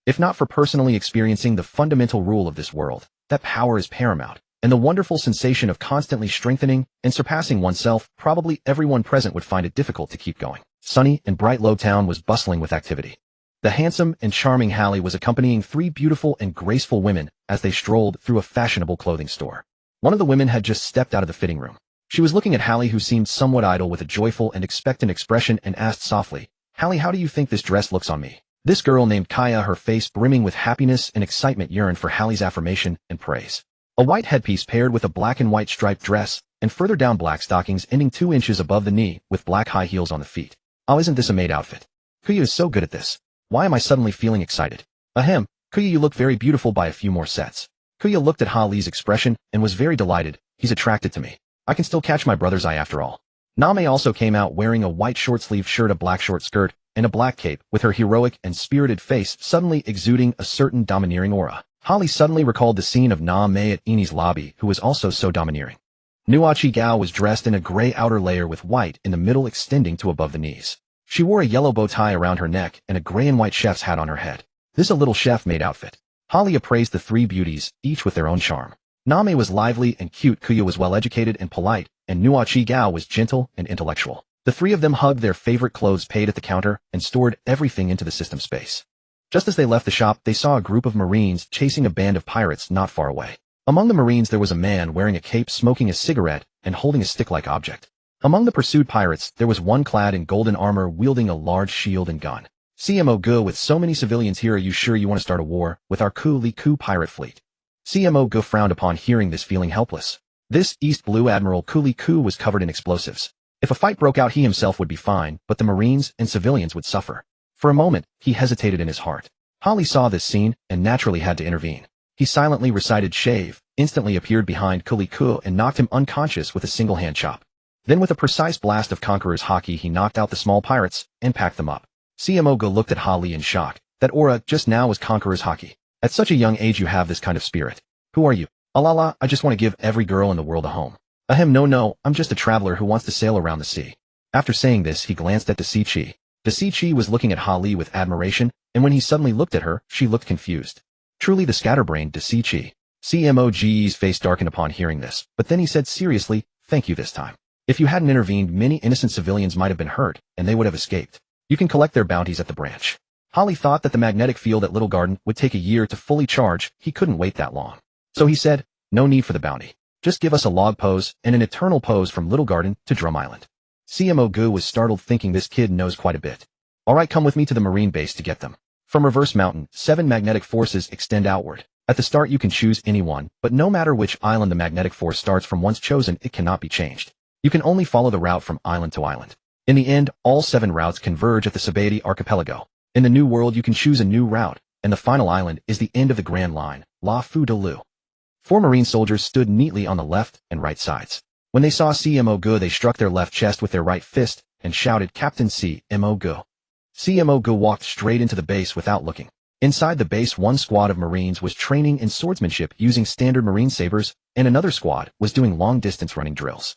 If not for personally experiencing the fundamental rule of this world, that power is paramount, and the wonderful sensation of constantly strengthening and surpassing oneself, probably everyone present would find it difficult to keep going. Sunny and bright Lobetown was bustling with activity. The handsome and charming Halley was accompanying 3 beautiful and graceful women as they strolled through a fashionable clothing store. One of the women had just stepped out of the fitting room. She was looking at Halley, who seemed somewhat idle, with a joyful and expectant expression, and asked softly, "Halley, how do you think this dress looks on me?" This girl named Kaya, her face brimming with happiness and excitement, yearned for Halley's affirmation and praise. A white headpiece paired with a black and white striped dress, and further down black stockings ending 2 inches above the knee with black high heels on the feet. Oh, isn't this a maid outfit? Kuya is so good at this. Why am I suddenly feeling excited? Ahem, Kuya, you look very beautiful. By a few more sets. Kuya looked at Halley's expression and was very delighted. He's attracted to me. I can still catch my brother's eye after all. Nami also came out wearing a white short-sleeved shirt, a black short skirt, and a black cape, with her heroic and spirited face suddenly exuding a certain domineering aura. Holly suddenly recalled the scene of Nami at Ini's lobby, who was also so domineering. Nuachi Gao was dressed in a gray outer layer with white in the middle extending to above the knees. She wore a yellow bow tie around her neck and a gray and white chef's hat on her head. This a little chef-made outfit. Holly appraised the three beauties, each with their own charm. Nami was lively and cute, Kuya was well-educated and polite, and Nuachi Gao was gentle and intellectual. The three of them hugged their favorite clothes paid at the counter and stored everything into the system space. Just as they left the shop, they saw a group of Marines chasing a band of pirates not far away. Among the Marines there was a man wearing a cape, smoking a cigarette and holding a stick-like object. Among the pursued pirates, there was one clad in golden armor wielding a large shield and gun. CMO Gu, with so many civilians here, are you sure you want to start a war with our Ku pirate fleet? CMO Gu frowned upon hearing this, feeling helpless. This East Blue Admiral Ku was covered in explosives. If a fight broke out, he himself would be fine, but the Marines and civilians would suffer. For a moment, he hesitated in his heart. Holly saw this scene and naturally had to intervene. He silently recited shave, instantly appeared behind Ku and knocked him unconscious with a single hand chop. Then with a precise blast of Conqueror's Haki, he knocked out the small pirates and packed them up. CMO Gu looked at Holly in shock. That aura just now was Conqueror's Haki. At such a young age you have this kind of spirit. Who are you? Alala, I just want to give every girl in the world a home. Ahem, no, I'm just a traveler who wants to sail around the sea. After saying this, he glanced at Dasichi. Dasichi was looking at Holly with admiration, and when he suddenly looked at her, she looked confused. Truly the scatterbrained Dasichi. CMOG's face darkened upon hearing this, but then he said seriously, thank you this time. If you hadn't intervened, many innocent civilians might have been hurt, and they would have escaped. You can collect their bounties at the branch. Holly thought that the magnetic field at Little Garden would take a year to fully charge. He couldn't wait that long. So he said, no need for the bounty. Just give us a log pose and an eternal pose from Little Garden to Drum Island. CMO Gu was startled, thinking this kid knows quite a bit. Alright, come with me to the Marine base to get them. From Reverse Mountain, 7 magnetic forces extend outward. At the start you can choose any one, but no matter which island the magnetic force starts from, once chosen, it cannot be changed. You can only follow the route from island to island. In the end, all 7 routes converge at the Sabaody archipelago. In the new world you can choose a new route, and the final island is the end of the Grand Line, La Fu de Lu. 4 Marine soldiers stood neatly on the left and right sides. When they saw CMO Gu, they struck their left chest with their right fist and shouted, Captain CMO Gu. CMO Gu walked straight into the base without looking. Inside the base, one squad of Marines was training in swordsmanship using standard Marine sabers, and another squad was doing long-distance running drills.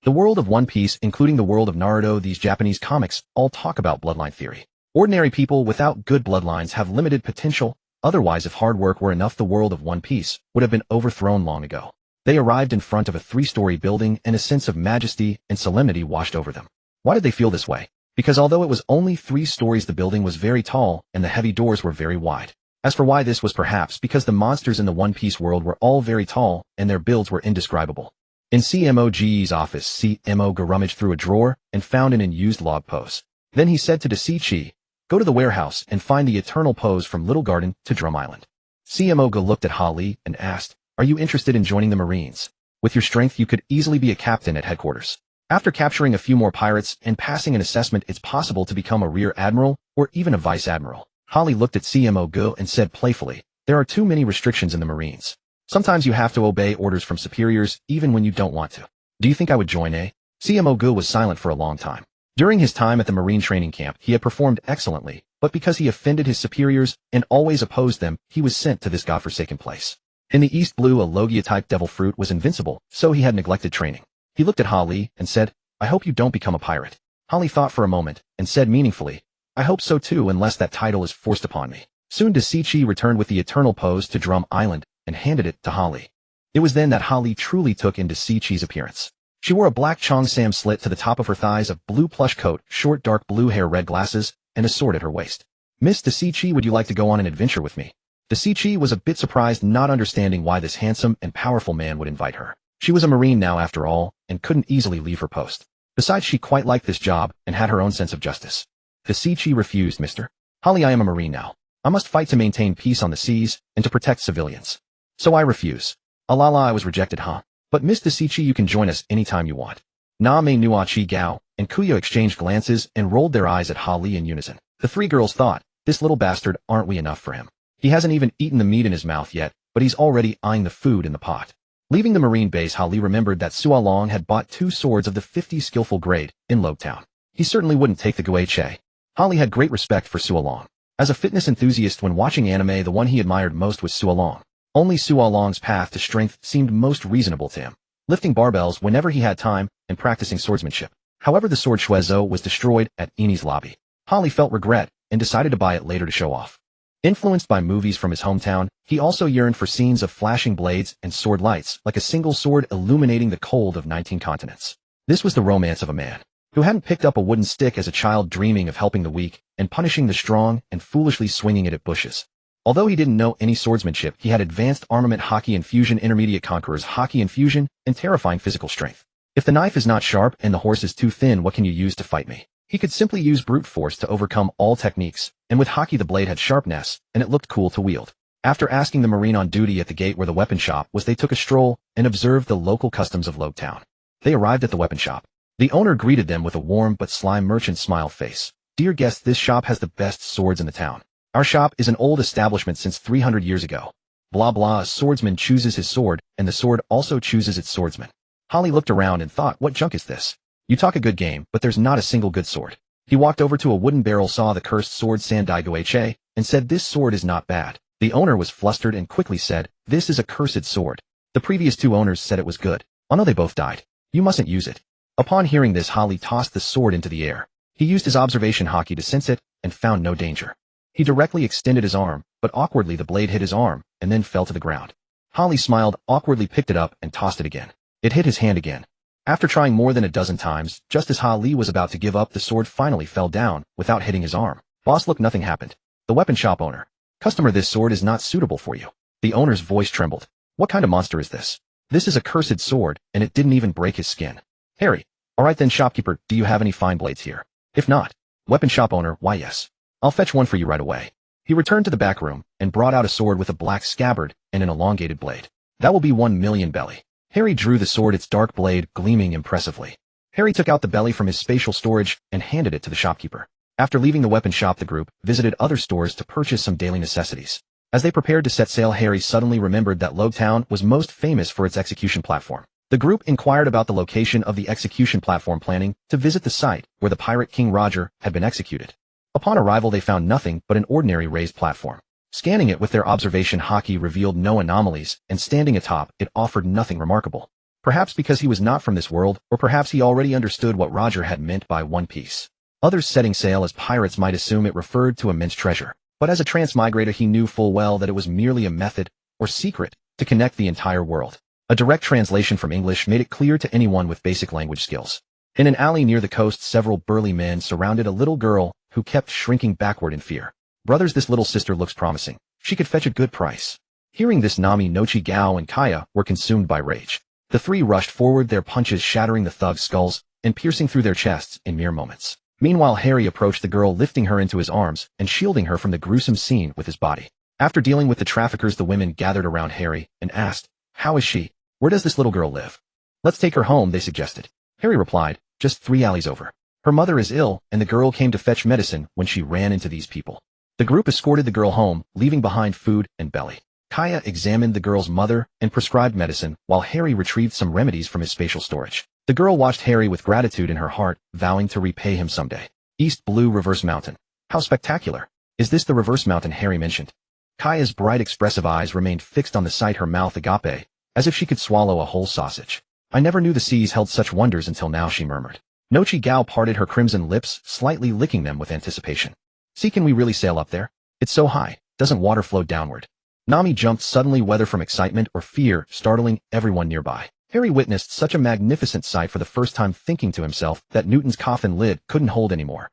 The world of One Piece, including the world of Naruto, these Japanese comics, all talk about bloodline theory. Ordinary people without good bloodlines have limited potential, otherwise if hard work were enough, the world of One Piece would have been overthrown long ago. They arrived in front of a 3-story building and a sense of majesty and solemnity washed over them. Why did they feel this way? Because although it was only 3 stories, the building was very tall and the heavy doors were very wide. As for why this was, perhaps because the monsters in the One Piece world were all very tall and their builds were indescribable. In CMOG's office, CMO Gu rummaged through a drawer and found an unused log pose. Then he said to Dasichi, go to the warehouse and find the eternal pose from Little Garden to Drum Island. CMO Gu looked at Holly and asked, are you interested in joining the Marines? With your strength you could easily be a captain at headquarters. After capturing a few more pirates and passing an assessment, it's possible to become a rear admiral or even a vice admiral. Holly looked at CMO Gu and said playfully, there are too many restrictions in the Marines. Sometimes you have to obey orders from superiors even when you don't want to. Do you think I would join a? CMO Gu was silent for a long time. During his time at the Marine training camp, he had performed excellently, but because he offended his superiors and always opposed them, he was sent to this godforsaken place. In the East Blue, a Logia-type devil fruit was invincible, so he had neglected training. He looked at Holly and said, I hope you don't become a pirate. Holly thought for a moment and said meaningfully, I hope so too, unless that title is forced upon me. Soon Dasichi returned with the eternal pose to Drum Island and handed it to Holly. It was then that Holly truly took in Dasichi's appearance. She wore a black cheongsam slit to the top of her thighs, a blue plush coat, short dark blue hair, red glasses, and a sword at her waist. Miss Dasichi, would you like to go on an adventure with me? Dasichi was a bit surprised, not understanding why this handsome and powerful man would invite her. She was a Marine now after all, and couldn't easily leave her post. Besides, she quite liked this job and had her own sense of justice. Dasichi refused. Mister Holly, I am a Marine now. I must fight to maintain peace on the seas and to protect civilians. So I refuse. Alala, I was rejected, huh? But Miss Dasichi, you can join us anytime you want. Nami, Nuachi Gao, and Kuya exchanged glances and rolled their eyes at Holly in unison. The 3 girls thought, this little bastard, aren't we enough for him? He hasn't even eaten the meat in his mouth yet, but he's already eyeing the food in the pot. Leaving the Marine base, Hali remembered that Su Along had bought 2 swords of the 50 skillful grade in Lobetown. He certainly wouldn't take the Guiche. Hali had great respect for Su Along. As a fitness enthusiast when watching anime, the one he admired most was Su Along. Only Su Along's path to strength seemed most reasonable to him, lifting barbells whenever he had time and practicing swordsmanship. However, the sword Shuezo was destroyed at Eni's lobby. Hali felt regret and decided to buy it later to show off. Influenced by movies from his hometown, he also yearned for scenes of flashing blades and sword lights, like a single sword illuminating the cold of 19 continents. This was the romance of a man who hadn't picked up a wooden stick as a child, dreaming of helping the weak and punishing the strong and foolishly swinging it at bushes. Although he didn't know any swordsmanship, he had advanced armament Haki and fusion, intermediate conquerors Haki and fusion, and terrifying physical strength. If the knife is not sharp and the horse is too thin, what can you use to fight me? He could simply use brute force to overcome all techniques, and with Haki the blade had sharpness, and it looked cool to wield. After asking the Marine on duty at the gate where the weapon shop was, they took a stroll and observed the local customs of Lobetown. They arrived at the weapon shop. The owner greeted them with a warm but sly merchant smile face. "Dear guests, this shop has the best swords in the town. Our shop is an old establishment since 300 years ago. Blah blah, a swordsman chooses his sword, and the sword also chooses its swordsman." Hali looked around and thought, what junk is this? You talk a good game, but there's not a single good sword. He walked over to a wooden barrel, saw the cursed sword Sandai Goeche, and said, "This sword is not bad." The owner was flustered and quickly said, "This is a cursed sword. The previous 2 owners said it was good. Oh no, they both died. You mustn't use it." Upon hearing this, Hali tossed the sword into the air. He used his observation Haki to sense it, and found no danger. He directly extended his arm, but awkwardly the blade hit his arm, and then fell to the ground. Hali smiled, awkwardly picked it up, and tossed it again. It hit his hand again. After trying more than a dozen times, just as Hali was about to give up, the sword finally fell down, without hitting his arm. "Boss, look, nothing happened." The weapon shop owner. "Customer, this sword is not suitable for you." The owner's voice trembled. "What kind of monster is this? This is a cursed sword, and it didn't even break his skin." "Harry." "Alright then, shopkeeper, do you have any fine blades here?" "If not." Weapon shop owner. "Why yes. I'll fetch one for you right away." He returned to the back room, and brought out a sword with a black scabbard and an elongated blade. "That will be 1,000,000 belly." Harry drew the sword, its dark blade gleaming impressively. Harry took out the belly from his spatial storage and handed it to the shopkeeper. After leaving the weapon shop, the group visited other stores to purchase some daily necessities. As they prepared to set sail, Harry suddenly remembered that Lobetown was most famous for its execution platform. The group inquired about the location of the execution platform, planning to visit the site where the pirate King Roger had been executed. Upon arrival, they found nothing but an ordinary raised platform. Scanning it with their observation Haki revealed no anomalies, and standing atop, it offered nothing remarkable. Perhaps because he was not from this world, or perhaps he already understood what Roger had meant by One Piece. Others setting sail as pirates might assume it referred to immense treasure. But as a transmigrator, he knew full well that it was merely a method, or secret, to connect the entire world. A direct translation from English made it clear to anyone with basic language skills. In an alley near the coast, several burly men surrounded a little girl who kept shrinking backward in fear. "Brothers, this little sister looks promising. She could fetch a good price." Hearing this, Nami, Nochi, Gao, and Kaya were consumed by rage. The 3 rushed forward, their punches shattering the thugs' skulls and piercing through their chests in mere moments. Meanwhile, Harry approached the girl, lifting her into his arms and shielding her from the gruesome scene with his body. After dealing with the traffickers, the women gathered around Harry and asked, "How is she? Where does this little girl live?" "Let's take her home," they suggested. Harry replied, "Just 3 alleys over. Her mother is ill, and the girl came to fetch medicine when she ran into these people." The group escorted the girl home, leaving behind food and belly. Kaya examined the girl's mother and prescribed medicine, while Harry retrieved some remedies from his spatial storage. The girl watched Harry with gratitude in her heart, vowing to repay him someday. East Blue Reverse Mountain. How spectacular. Is this the reverse mountain Harry mentioned? Kaya's bright expressive eyes remained fixed on the sight, her mouth agape, as if she could swallow a whole sausage. "I never knew the seas held such wonders until now," she murmured. Nochi Gao parted her crimson lips, slightly licking them with anticipation. "See, can we really sail up there? It's so high, doesn't water flow downward?" Nami jumped suddenly, whether from excitement or fear, startling everyone nearby. Harry witnessed such a magnificent sight for the first time, thinking to himself that Newton's coffin lid couldn't hold anymore.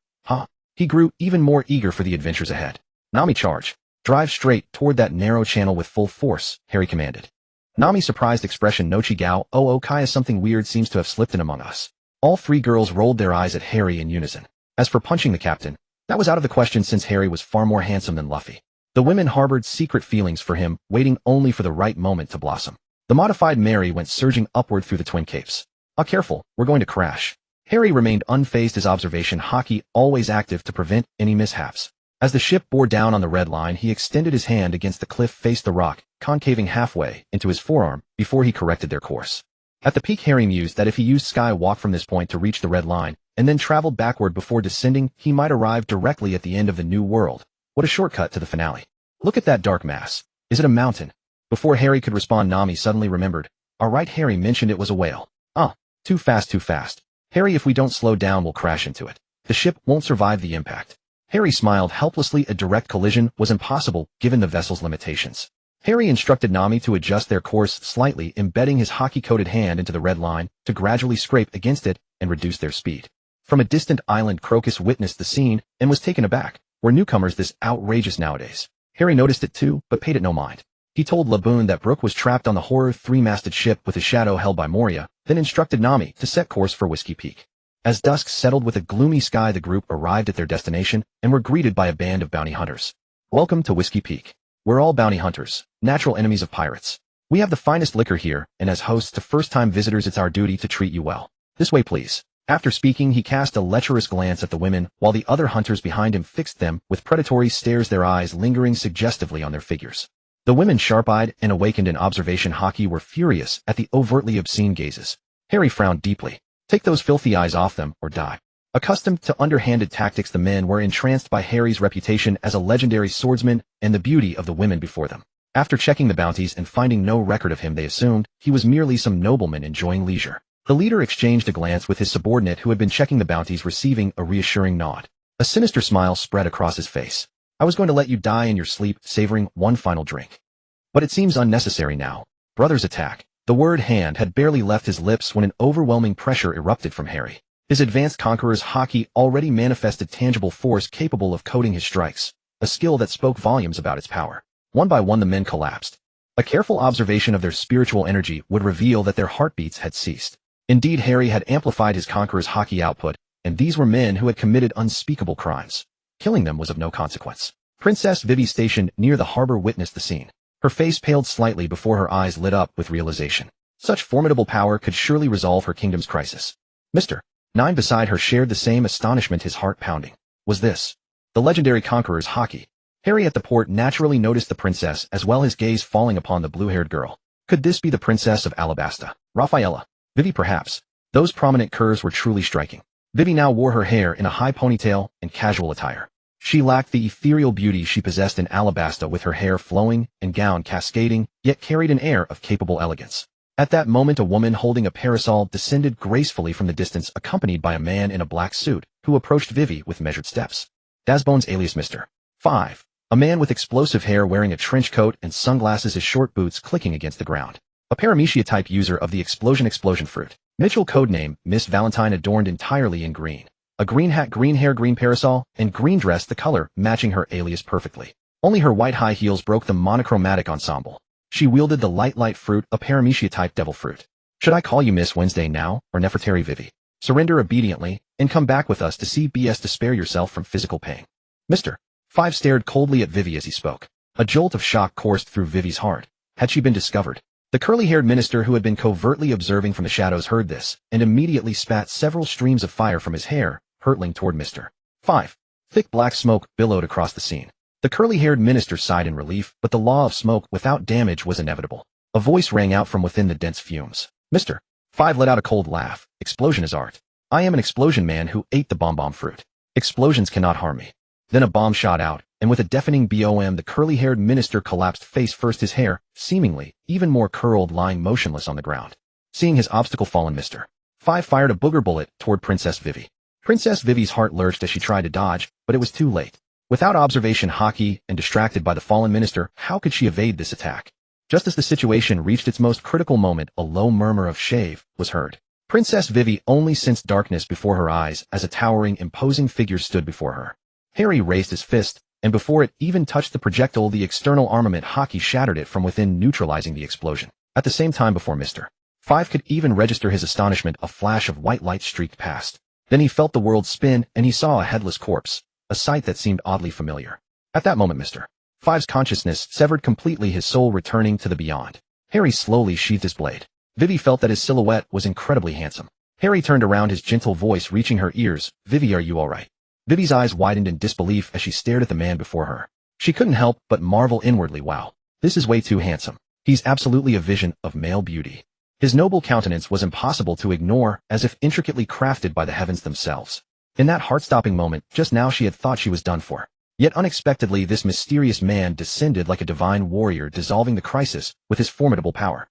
He grew even more eager for the adventures ahead. "Nami, charge. Drive straight toward that narrow channel with full force," Harry commanded. Nami's surprised expression. "Nochi Gao, oh Kaya, something weird seems to have slipped in among us." All 3 girls rolled their eyes at Harry in unison. As for punching the captain, that was out of the question, since Harry was far more handsome than Luffy. The women harbored secret feelings for him, waiting only for the right moment to blossom. The modified Mary went surging upward through the twin capes. Careful, we're going to crash." Harry remained unfazed, his observation Haki always active to prevent any mishaps. As the ship bore down on the red line, he extended his hand against the cliff, faced the rock, concaving halfway into his forearm before he corrected their course. At the peak, Harry mused that if he used Sky Walk from this point to reach the red line, and then traveled backward before descending, he might arrive directly at the end of the new world. What a shortcut to the finale. Look at that dark mass. Is it a mountain? Before Harry could respond, Nami suddenly remembered. All right, Harry mentioned it was a whale. Too fast, too fast. Harry, if we don't slow down, we'll crash into it. The ship won't survive the impact. Harry smiled helplessly. A direct collision was impossible given the vessel's limitations. Harry instructed Nami to adjust their course slightly, embedding his Haki-coated hand into the red line to gradually scrape against it and reduce their speed. From a distant island, Crocus witnessed the scene and was taken aback. Were newcomers this outrageous nowadays? Harry noticed it too, but paid it no mind. He told Laboon that Brooke was trapped on the horror three-masted ship with his shadow held by Moria, then instructed Nami to set course for Whiskey Peak. As dusk settled with a gloomy sky, the group arrived at their destination and were greeted by a band of bounty hunters. Welcome to Whiskey Peak. We're all bounty hunters, natural enemies of pirates. We have the finest liquor here, and as hosts to first-time visitors, it's our duty to treat you well. This way, please. After speaking, he cast a lecherous glance at the women, while the other hunters behind him fixed them with predatory stares, their eyes lingering suggestively on their figures. The women, sharp-eyed and awakened in observation Haki, were furious at the overtly obscene gazes. Harry frowned deeply. Take those filthy eyes off them, or die. Accustomed to underhanded tactics, the men were entranced by Harry's reputation as a legendary swordsman and the beauty of the women before them. After checking the bounties and finding no record of him, they assumed he was merely some nobleman enjoying leisure. The leader exchanged a glance with his subordinate who had been checking the bounties, receiving a reassuring nod. A sinister smile spread across his face. I was going to let you die in your sleep, savoring one final drink. But it seems unnecessary now. Brothers attack. The word hand had barely left his lips when an overwhelming pressure erupted from Harry. His advanced conqueror's Haki already manifested tangible force capable of coating his strikes, a skill that spoke volumes about its power. One by one the men collapsed. A careful observation of their spiritual energy would reveal that their heartbeats had ceased. Indeed, Harry had amplified his conqueror's Haki output, and these were men who had committed unspeakable crimes. Killing them was of no consequence. Princess Vivi, stationed near the harbor, witnessed the scene. Her face paled slightly before her eyes lit up with realization. Such formidable power could surely resolve her kingdom's crisis. Mr. 9 beside her shared the same astonishment, his heart pounding. Was this the legendary conqueror's Haki? Harry at the port naturally noticed the princess, as well, his gaze falling upon the blue-haired girl. Could this be the princess of Alabasta? Rafaela? Vivi perhaps? Those prominent curves were truly striking. Vivi now wore her hair in a high ponytail and casual attire. She lacked the ethereal beauty she possessed in Alabasta, with her hair flowing and gown cascading, yet carried an air of capable elegance. At that moment, a woman holding a parasol descended gracefully from the distance, accompanied by a man in a black suit, who approached Vivi with measured steps. Dasbones, alias Mr. 5. A man with explosive hair wearing a trench coat and sunglasses, his short boots clicking against the ground. A Paramecia-type user of the explosion fruit. Mitchell, codename Miss Valentine, adorned entirely in green. A green hat, green hair, green parasol, and green dress, the color matching her alias perfectly. Only her white high heels broke the monochromatic ensemble. She wielded the light fruit, a Paramecia-type devil fruit. Should I call you Miss Wednesday now, or Nefertari Vivi? Surrender obediently, and come back with us to CBS to spare yourself from physical pain. Mr. 5 stared coldly at Vivi as he spoke. A jolt of shock coursed through Vivi's heart. Had she been discovered? The curly-haired minister, who had been covertly observing from the shadows, heard this, and immediately spat several streams of fire from his hair, hurtling toward Mr. 5. Thick black smoke billowed across the scene. The curly-haired minister sighed in relief, but the law of smoke without damage was inevitable. A voice rang out from within the dense fumes. Mr. 5 let out a cold laugh. Explosion is art. I am an explosion man who ate the bomb fruit. Explosions cannot harm me. Then a bomb shot out, and with a deafening boom, the curly-haired minister collapsed face first, his hair, seemingly even more curled, lying motionless on the ground. Seeing his obstacle fallen, Mr. 5 fired a booger bullet toward Princess Vivi. Princess Vivi's heart lurched as she tried to dodge, but it was too late. Without observation, Haki, and distracted by the fallen minister, how could she evade this attack? Just as the situation reached its most critical moment, a low murmur of "shave" was heard. Princess Vivi only sensed darkness before her eyes as a towering, imposing figure stood before her. Harry raised his fist, and before it even touched the projectile, the external armament Haki shattered it from within, neutralizing the explosion. At the same time, before Mr. 5 could even register his astonishment, a flash of white light streaked past. Then he felt the world spin, and he saw a headless corpse, a sight that seemed oddly familiar. At that moment, Mr. 5's consciousness severed completely, his soul returning to the beyond. Harry slowly sheathed his blade. Vivi felt that his silhouette was incredibly handsome. Harry turned around, his gentle voice reaching her ears. Vivi, are you all right? Vivi's eyes widened in disbelief as she stared at the man before her. She couldn't help but marvel inwardly, wow, this is way too handsome. He's absolutely a vision of male beauty. His noble countenance was impossible to ignore, as if intricately crafted by the heavens themselves. In that heart-stopping moment, just now she had thought she was done for. Yet unexpectedly this mysterious man descended like a divine warrior, dissolving the crisis with his formidable power.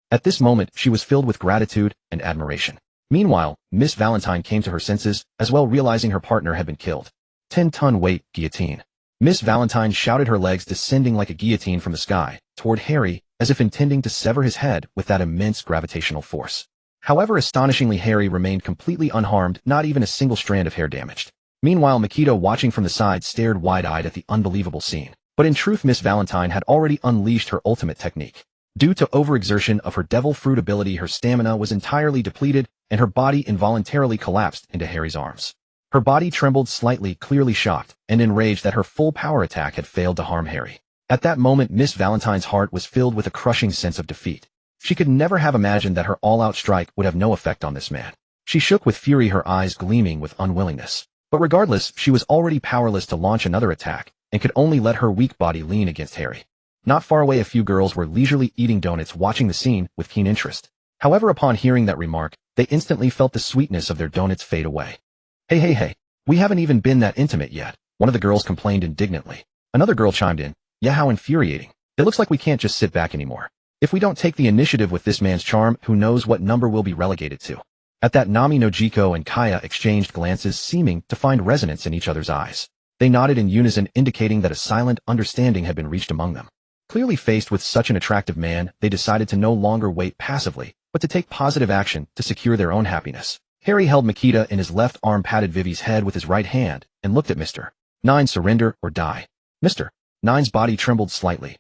At this moment, she was filled with gratitude and admiration. Meanwhile, Miss Valentine came to her senses, as well realizing her partner had been killed. 10-ton weight guillotine. Miss Valentine shouted, her legs descending like a guillotine from the sky, toward Harry, as if intending to sever his head with that immense gravitational force. However, astonishingly, Harry remained completely unharmed, not even a single strand of hair damaged. Meanwhile, Makito, watching from the side, stared wide-eyed at the unbelievable scene. But in truth, Miss Valentine had already unleashed her ultimate technique. Due to overexertion of her devil fruit ability, her stamina was entirely depleted, and her body involuntarily collapsed into Harry's arms. Her body trembled slightly, clearly shocked, and enraged that her full power attack had failed to harm Harry. At that moment, Miss Valentine's heart was filled with a crushing sense of defeat. She could never have imagined that her all-out strike would have no effect on this man. She shook with fury, her eyes gleaming with unwillingness. But regardless, she was already powerless to launch another attack, and could only let her weak body lean against Harry. Not far away, a few girls were leisurely eating donuts, watching the scene with keen interest. However, upon hearing that remark, they instantly felt the sweetness of their donuts fade away. Hey, we haven't even been that intimate yet, one of the girls complained indignantly. Another girl chimed in, yeah, how infuriating. It looks like we can't just sit back anymore. If we don't take the initiative with this man's charm, who knows what number we'll be relegated to. At that, Nami, Nojiko, and Kaya exchanged glances, seeming to find resonance in each other's eyes. They nodded in unison, indicating that a silent understanding had been reached among them. Clearly faced with such an attractive man, they decided to no longer wait passively, but to take positive action to secure their own happiness. Harry held Makita in his left arm, patted Vivi's head with his right hand, and looked at Mr. 9, surrender or die. Mr. 9's body trembled slightly.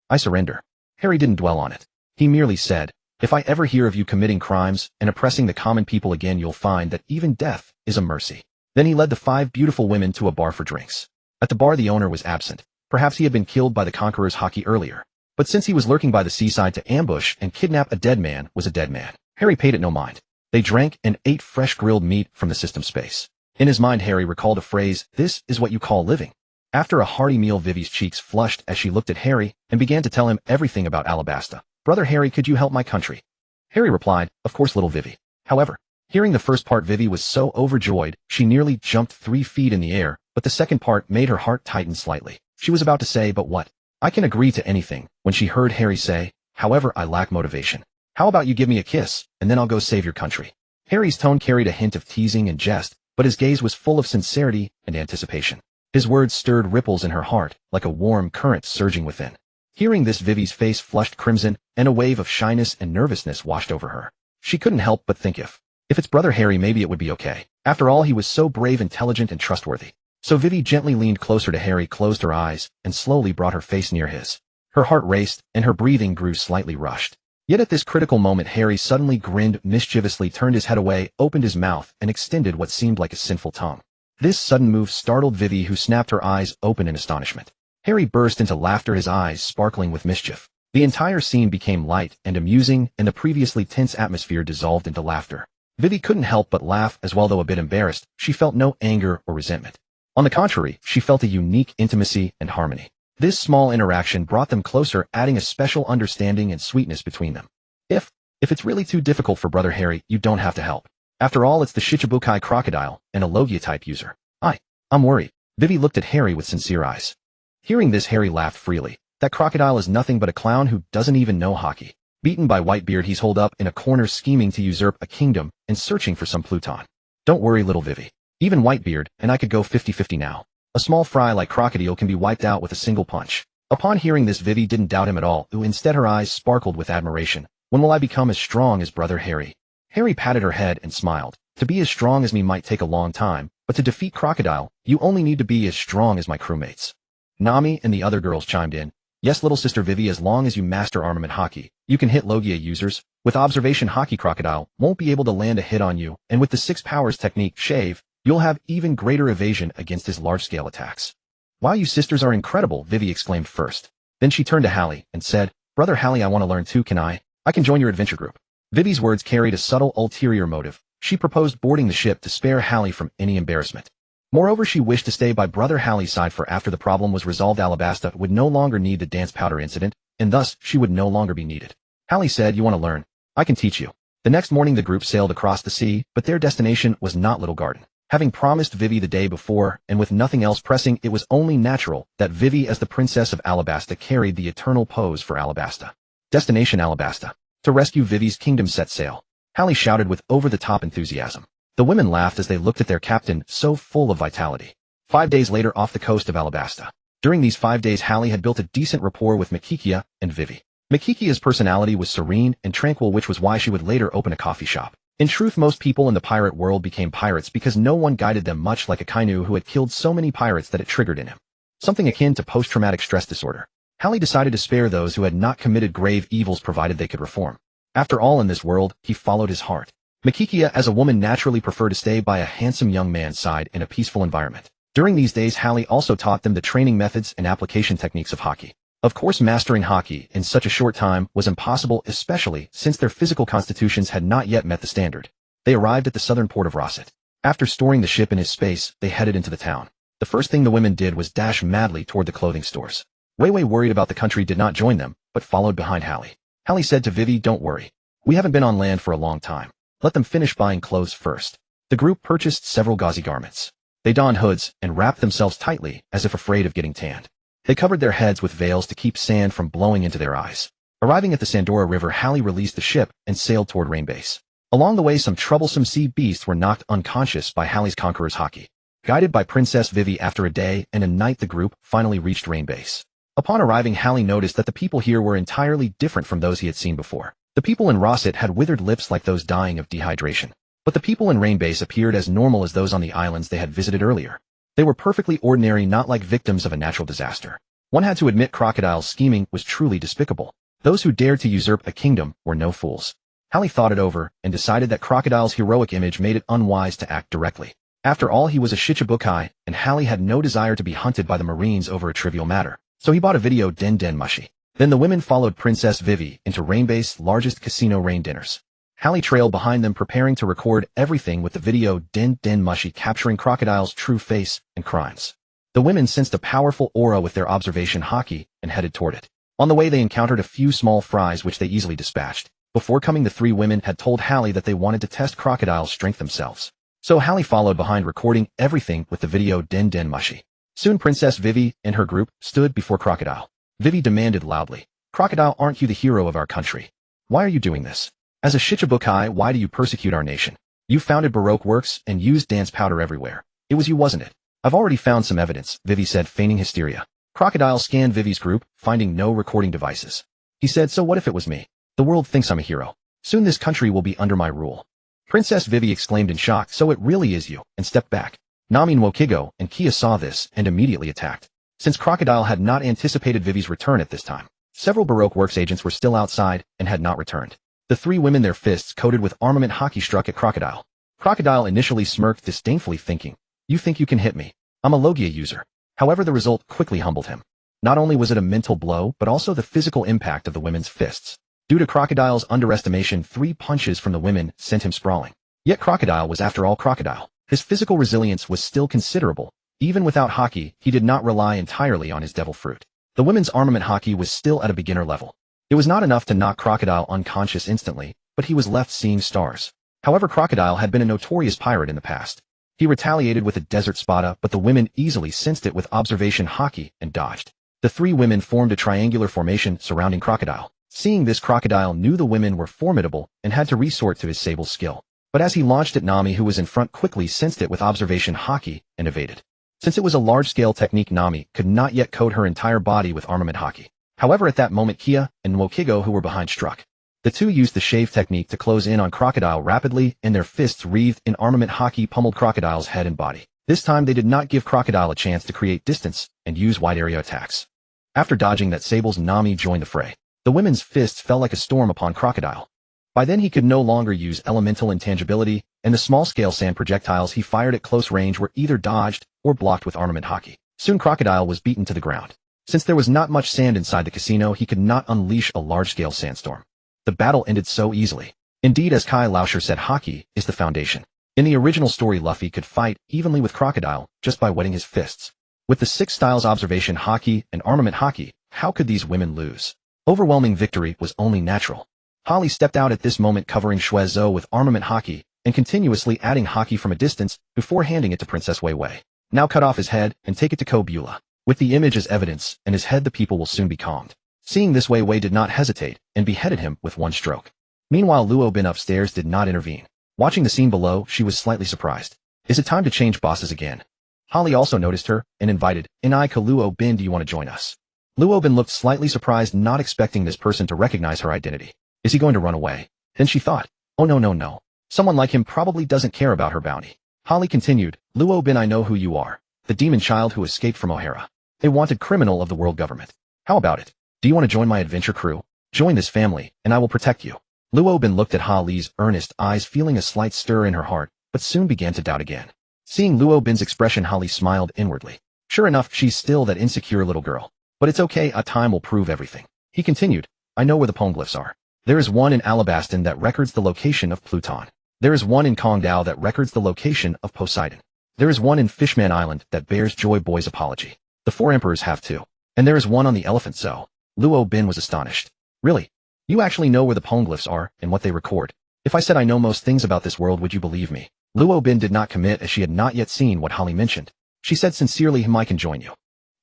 I surrender. Harry didn't dwell on it. He merely said, if I ever hear of you committing crimes and oppressing the common people again, you'll find that even death is a mercy. Then he led the 5 beautiful women to a bar for drinks. At the bar, the owner was absent. Perhaps he had been killed by the conqueror's Haki earlier. But since he was lurking by the seaside to ambush and kidnap a dead man, was a dead man. Harry paid it no mind. They drank and ate fresh grilled meat from the system space. In his mind, Harry recalled a phrase, this is what you call living. After a hearty meal, Vivi's cheeks flushed as she looked at Harry and began to tell him everything about Alabasta. Brother Harry, could you help my country? Harry replied, of course, little Vivi. However, hearing the first part, Vivi was so overjoyed, she nearly jumped 3 feet in the air, but the second part made her heart tighten slightly. She was about to say, but what? I can agree to anything, when she heard Harry say, however, I lack motivation. How about you give me a kiss, and then I'll go save your country? Harry's tone carried a hint of teasing and jest, but his gaze was full of sincerity and anticipation. His words stirred ripples in her heart, like a warm current surging within. Hearing this, Vivi's face flushed crimson, and a wave of shyness and nervousness washed over her. She couldn't help but think, if it's brother Harry, maybe it would be okay. After all, he was so brave, intelligent, and trustworthy. So Vivi gently leaned closer to Harry, closed her eyes, and slowly brought her face near his. Her heart raced, and her breathing grew slightly rushed. Yet at this critical moment, Harry suddenly grinned mischievously, turned his head away, opened his mouth, and extended what seemed like a sinful tongue. This sudden move startled Vivi, who snapped her eyes open in astonishment. Harry burst into laughter, his eyes sparkling with mischief. The entire scene became light and amusing, and the previously tense atmosphere dissolved into laughter. Vivi couldn't help but laugh as well. Though a bit embarrassed, she felt no anger or resentment. On the contrary, she felt a unique intimacy and harmony. This small interaction brought them closer, adding a special understanding and sweetness between them. If it's really too difficult for brother Harry, you don't have to help. After all, it's the Shichibukai crocodile, and a Logia-type user. I'm worried. Vivi looked at Harry with sincere eyes. Hearing this, Harry laughed freely. That crocodile is nothing but a clown who doesn't even know Haki. Beaten by Whitebeard, he's holed up in a corner, scheming to usurp a kingdom and searching for some Pluton. Don't worry, little Vivi. Even Whitebeard and I could go 50-50 now. A small fry like Crocodile can be wiped out with a single punch. Upon hearing this, Vivi didn't doubt him at all. Instead, her eyes sparkled with admiration. When will I become as strong as brother Harry? Harry patted her head and smiled. To be as strong as me might take a long time, but to defeat Crocodile, you only need to be as strong as my crewmates. Nami and the other girls chimed in. Yes, little sister Vivi, as long as you master armament Haki, you can hit Logia users. With observation Haki, Crocodile won't be able to land a hit on you, and with the 6 powers technique, Shave, you'll have even greater evasion against his large-scale attacks. Wow, you sisters are incredible, Vivi exclaimed first. Then she turned to Hallie and said, "Brother Hallie, I want to learn too, can I? I can join your adventure group." Vivi's words carried a subtle ulterior motive. She proposed boarding the ship to spare Hallie from any embarrassment. Moreover, she wished to stay by Brother Hallie's side for after the problem was resolved. Alabasta would no longer need the dance powder incident, and thus she would no longer be needed. Hallie said, "You want to learn? I can teach you." The next morning the group sailed across the sea, but their destination was not Little Garden. Having promised Vivi the day before, and with nothing else pressing, it was only natural that Vivi as the Princess of Alabasta carried the eternal pose for Alabasta. Destination Alabasta. To rescue Vivi's kingdom set sail. Hallie shouted with over-the-top enthusiasm. The women laughed as they looked at their captain, so full of vitality. 5 days later off the coast of Alabasta. During these 5 days Hallie had built a decent rapport with Makikia and Vivi. Makikia's personality was serene and tranquil, which was why she would later open a coffee shop. In truth, most people in the pirate world became pirates because no one guided them, much like Akainu, who had killed so many pirates that it triggered in him something akin to post-traumatic stress disorder. Hallie decided to spare those who had not committed grave evils provided they could reform. After all, in this world, he followed his heart. Makikia as a woman naturally preferred to stay by a handsome young man's side in a peaceful environment. During these days Hallie also taught them the training methods and application techniques of Haki. Of course, mastering Haki in such a short time was impossible, especially since their physical constitutions had not yet met the standard. They arrived at the southern port of Rosset. After storing the ship in his space, they headed into the town. The first thing the women did was dash madly toward the clothing stores. Weiwei, worried about the country, did not join them, but followed behind Hallie. Hallie said to Vivi, "Don't worry. We haven't been on land for a long time. Let them finish buying clothes first." The group purchased several gauzy garments. They donned hoods and wrapped themselves tightly as if afraid of getting tanned. They covered their heads with veils to keep sand from blowing into their eyes. Arriving at the Sandora River, Hallie released the ship and sailed toward Rain Base. Along the way, some troublesome sea beasts were knocked unconscious by Hallie's conqueror's Haki. Guided by Princess Vivi, after a day and a night the group finally reached Rain Base. Upon arriving, Hallie noticed that the people here were entirely different from those he had seen before. The people in Rosset had withered lips like those dying of dehydration. But the people in Rain Base appeared as normal as those on the islands they had visited earlier. They were perfectly ordinary, not like victims of a natural disaster. One had to admit Crocodile's scheming was truly despicable. Those who dared to usurp a kingdom were no fools. Hallie thought it over and decided that Crocodile's heroic image made it unwise to act directly. After all, he was a Shichibukai, and Hallie had no desire to be hunted by the Marines over a trivial matter. So he bought a video Den Den Mushi. Then the women followed Princess Vivi into Rain Base's largest casino rain dinners. Hallie trailed behind them, preparing to record everything with the video Den Den Mushi, capturing Crocodile's true face and crimes. The women sensed a powerful aura with their observation Haki and headed toward it. On the way they encountered a few small fries which they easily dispatched. Before coming, the three women had told Hallie that they wanted to test Crocodile's strength themselves. So Hallie followed behind, recording everything with the video Den Den Mushi. Soon Princess Vivi and her group stood before Crocodile. Vivi demanded loudly, "Crocodile, aren't you the hero of our country? Why are you doing this? As a Shichibukai, why do you persecute our nation? You founded Baroque works and used dance powder everywhere. It was you, wasn't it?" "I've already found some evidence," Vivi said, feigning hysteria. Crocodile scanned Vivi's group, finding no recording devices. He said, "So what if it was me? The world thinks I'm a hero. Soon this country will be under my rule." Princess Vivi exclaimed in shock, "So it really is you," and stepped back. Nami, Wokigo, and Kia saw this and immediately attacked. Since Crocodile had not anticipated Vivi's return at this time, several Baroque Works agents were still outside and had not returned. The three women, their fists coated with armament Haki, struck at Crocodile. Crocodile initially smirked disdainfully, thinking, "You think you can hit me? I'm a Logia user." However, the result quickly humbled him. Not only was it a mental blow, but also the physical impact of the women's fists. Due to Crocodile's underestimation, 3 punches from the women sent him sprawling. Yet Crocodile was, after all, Crocodile. His physical resilience was still considerable. Even without Haki, he did not rely entirely on his devil fruit. The women's armament Haki was still at a beginner level. It was not enough to knock Crocodile unconscious instantly, but he was left seeing stars. However, Crocodile had been a notorious pirate in the past. He retaliated with a desert spada, but the women easily sensed it with observation Haki and dodged. The 3 women formed a triangular formation surrounding Crocodile. Seeing this, Crocodile knew the women were formidable and had to resort to his sable skill. But as he launched at Nami, who was in front, quickly sensed it with observation Haki and evaded. Since it was a large-scale technique, Nami could not yet coat her entire body with armament Haki. However, at that moment, Kia and Wokigo, who were behind, struck. The two used the shave technique to close in on Crocodile rapidly, and their fists wreathed in armament Haki pummeled Crocodile's head and body. This time they did not give Crocodile a chance to create distance and use wide-area attacks. After dodging that, Sable's Nami joined the fray. The women's fists fell like a storm upon Crocodile. By then he could no longer use elemental intangibility, and the small-scale sand projectiles he fired at close range were either dodged or blocked with armament Haki. Soon Crocodile was beaten to the ground. Since there was not much sand inside the casino, he could not unleash a large-scale sandstorm. The battle ended so easily. Indeed, as Kai Lauscher said, Haki is the foundation. In the original story, Luffy could fight evenly with Crocodile just by wetting his fists. With the 6 styles observation Haki and armament Haki, how could these women lose? Overwhelming victory was only natural. Holly stepped out at this moment, covering Shuezo with armament Haki and continuously adding Haki from a distance before handing it to Princess Wei Wei. Now cut off his head and take it to Kobula. With the image as evidence and his head, the people will soon be calmed. Seeing this, Wei Wei did not hesitate and beheaded him with one stroke. Meanwhile, Luo Bin upstairs did not intervene. Watching the scene below, she was slightly surprised. Is it time to change bosses again? Holly also noticed her and invited, Inaika Luo Bin, do you want to join us? Luo Bin looked slightly surprised, not expecting this person to recognize her identity. Is he going to run away? Then she thought, oh no. Someone like him probably doesn't care about her bounty. Holly continued, Luo Bin, I know who you are. The demon child who escaped from O'Hara. A wanted criminal of the world government. How about it? Do you want to join my adventure crew? Join this family, and I will protect you. Luo Bin looked at Holly's earnest eyes, feeling a slight stir in her heart, but soon began to doubt again. Seeing Luo Bin's expression, Holly smiled inwardly. Sure enough, she's still that insecure little girl. But it's okay, time will prove everything. He continued, I know where the poneglyphs are. There is one in Alabaston that records the location of Pluton. There is one in Kongdao that records the location of Poseidon. There is one in Fishman Island that bears Joy Boy's apology. The 4 emperors have 2. And there is one on the Elephant Zoo. Luo Bin was astonished. Really? You actually know where the poneglyphs are and what they record? If I said I know most things about this world, would you believe me? Luo Bin did not commit, as she had not yet seen what Holly mentioned. She said sincerely, I can join you.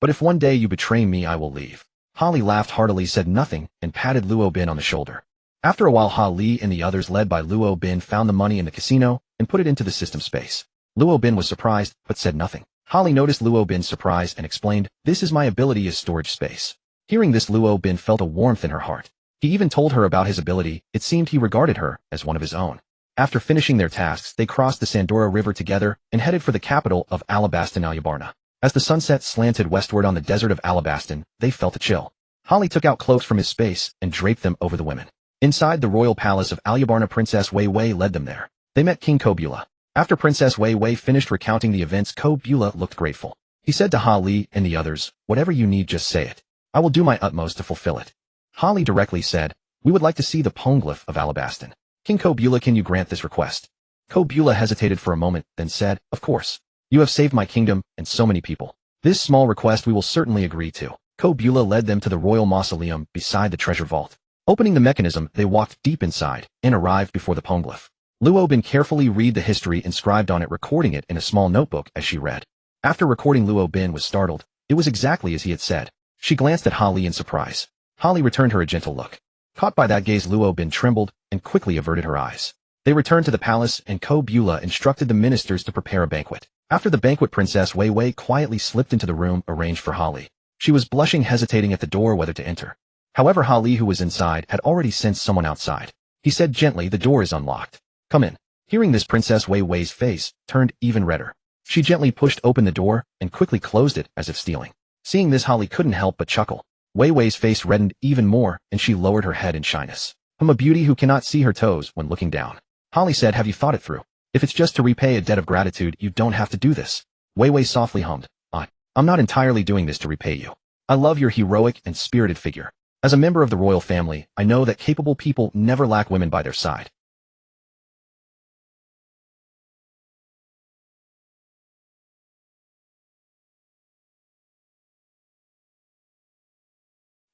But if one day you betray me, I will leave. Holly laughed heartily, said nothing, and patted Luo Bin on the shoulder. After a while, Holly and the others led by Luo Bin found the money in the casino and put it into the system space. Luo Bin was surprised, but said nothing. Holly noticed Luo Bin's surprise and explained, this is my ability as storage space. Hearing this, Luo Bin felt a warmth in her heart. He even told her about his ability. It seemed he regarded her as one of his own. After finishing their tasks, they crossed the Sandora River together and headed for the capital of Alabaston, Alyabarna. As the sunset slanted westward on the desert of Alabaston, they felt a chill. Holly took out cloaks from his space and draped them over the women. Inside the royal palace of Alyabarna, Princess Wei Wei led them there. They met King Kobula. After Princess Wei Wei finished recounting the events, Kobula looked grateful. He said to Holly and the others, whatever you need, just say it. I will do my utmost to fulfill it. Holly directly said, we would like to see the poneglyph of Alabaston. King Kobula, can you grant this request? Kobula hesitated for a moment, then said, of course. You have saved my kingdom and so many people. This small request we will certainly agree to. Kobula led them to the royal mausoleum beside the treasure vault. Opening the mechanism, they walked deep inside and arrived before the poneglyph. Luo Bin carefully read the history inscribed on it, recording it in a small notebook as she read. After recording, Luo Bin was startled. It was exactly as he had said. She glanced at Holly in surprise. Holly returned her a gentle look. Caught by that gaze, Luo Bin trembled and quickly averted her eyes. They returned to the palace, and Kobula instructed the ministers to prepare a banquet. After the banquet, Princess Wei Wei quietly slipped into the room arranged for Holly. She was blushing, hesitating at the door whether to enter. However, Holly, who was inside, had already sensed someone outside. He said gently, the door is unlocked. Come in. Hearing this, Princess Wei Wei's face turned even redder. She gently pushed open the door and quickly closed it as if stealing. Seeing this, Holly couldn't help but chuckle. Wei Wei's face reddened even more, and she lowered her head in shyness. I'm a beauty who cannot see her toes when looking down. Holly said, have you thought it through? If it's just to repay a debt of gratitude, you don't have to do this. Wei Wei softly hummed. I'm not entirely doing this to repay you. I love your heroic and spirited figure. As a member of the royal family, I know that capable people never lack women by their side.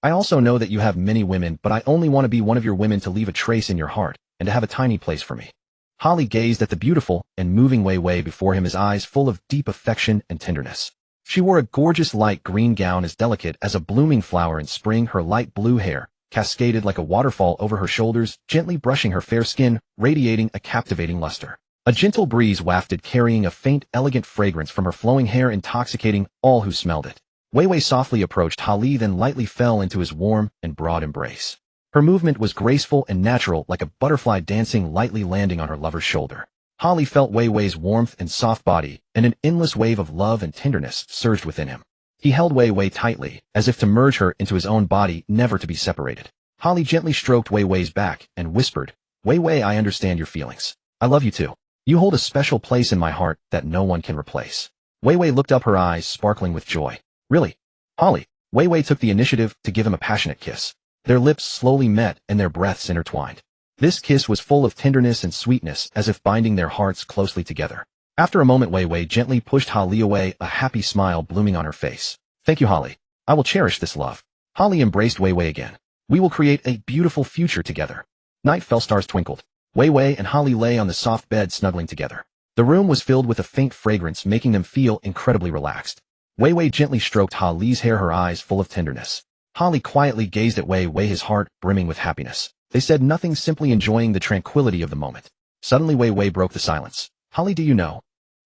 I also know that you have many women, but I only want to be one of your women, to leave a trace in your heart and to have a tiny place for me. Holly gazed at the beautiful and moving Wei Wei before him, his eyes full of deep affection and tenderness. She wore a gorgeous light green gown as delicate as a blooming flower in spring. Her light blue hair cascaded like a waterfall over her shoulders, gently brushing her fair skin, radiating a captivating luster. A gentle breeze wafted, carrying a faint, elegant fragrance from her flowing hair, intoxicating all who smelled it. Wei Wei softly approached Holly, then lightly fell into his warm and broad embrace. Her movement was graceful and natural, like a butterfly dancing lightly, landing on her lover's shoulder. Holly felt Wei Wei's warmth and soft body, and an endless wave of love and tenderness surged within him. He held Wei Wei tightly, as if to merge her into his own body, never to be separated. Holly gently stroked Wei Wei's back and whispered, Wei Wei, I understand your feelings. I love you too. You hold a special place in my heart that no one can replace. Wei Wei looked up, her eyes sparkling with joy. Really? Holly, Wei Wei took the initiative to give him a passionate kiss. Their lips slowly met and their breaths intertwined. This kiss was full of tenderness and sweetness, as if binding their hearts closely together. After a moment, Wei Wei gently pushed Holly away, a happy smile blooming on her face. "Thank you, Holly. I will cherish this love." Holly embraced Wei Wei again. "We will create a beautiful future together." Night fell, stars twinkled. Wei Wei and Holly lay on the soft bed snuggling together. The room was filled with a faint fragrance, making them feel incredibly relaxed. Wei Wei gently stroked Holly's hair, her eyes full of tenderness. Holly quietly gazed at Wei Wei, his heart brimming with happiness. They said nothing, simply enjoying the tranquility of the moment. Suddenly Wei Wei broke the silence. "Holly, do you know?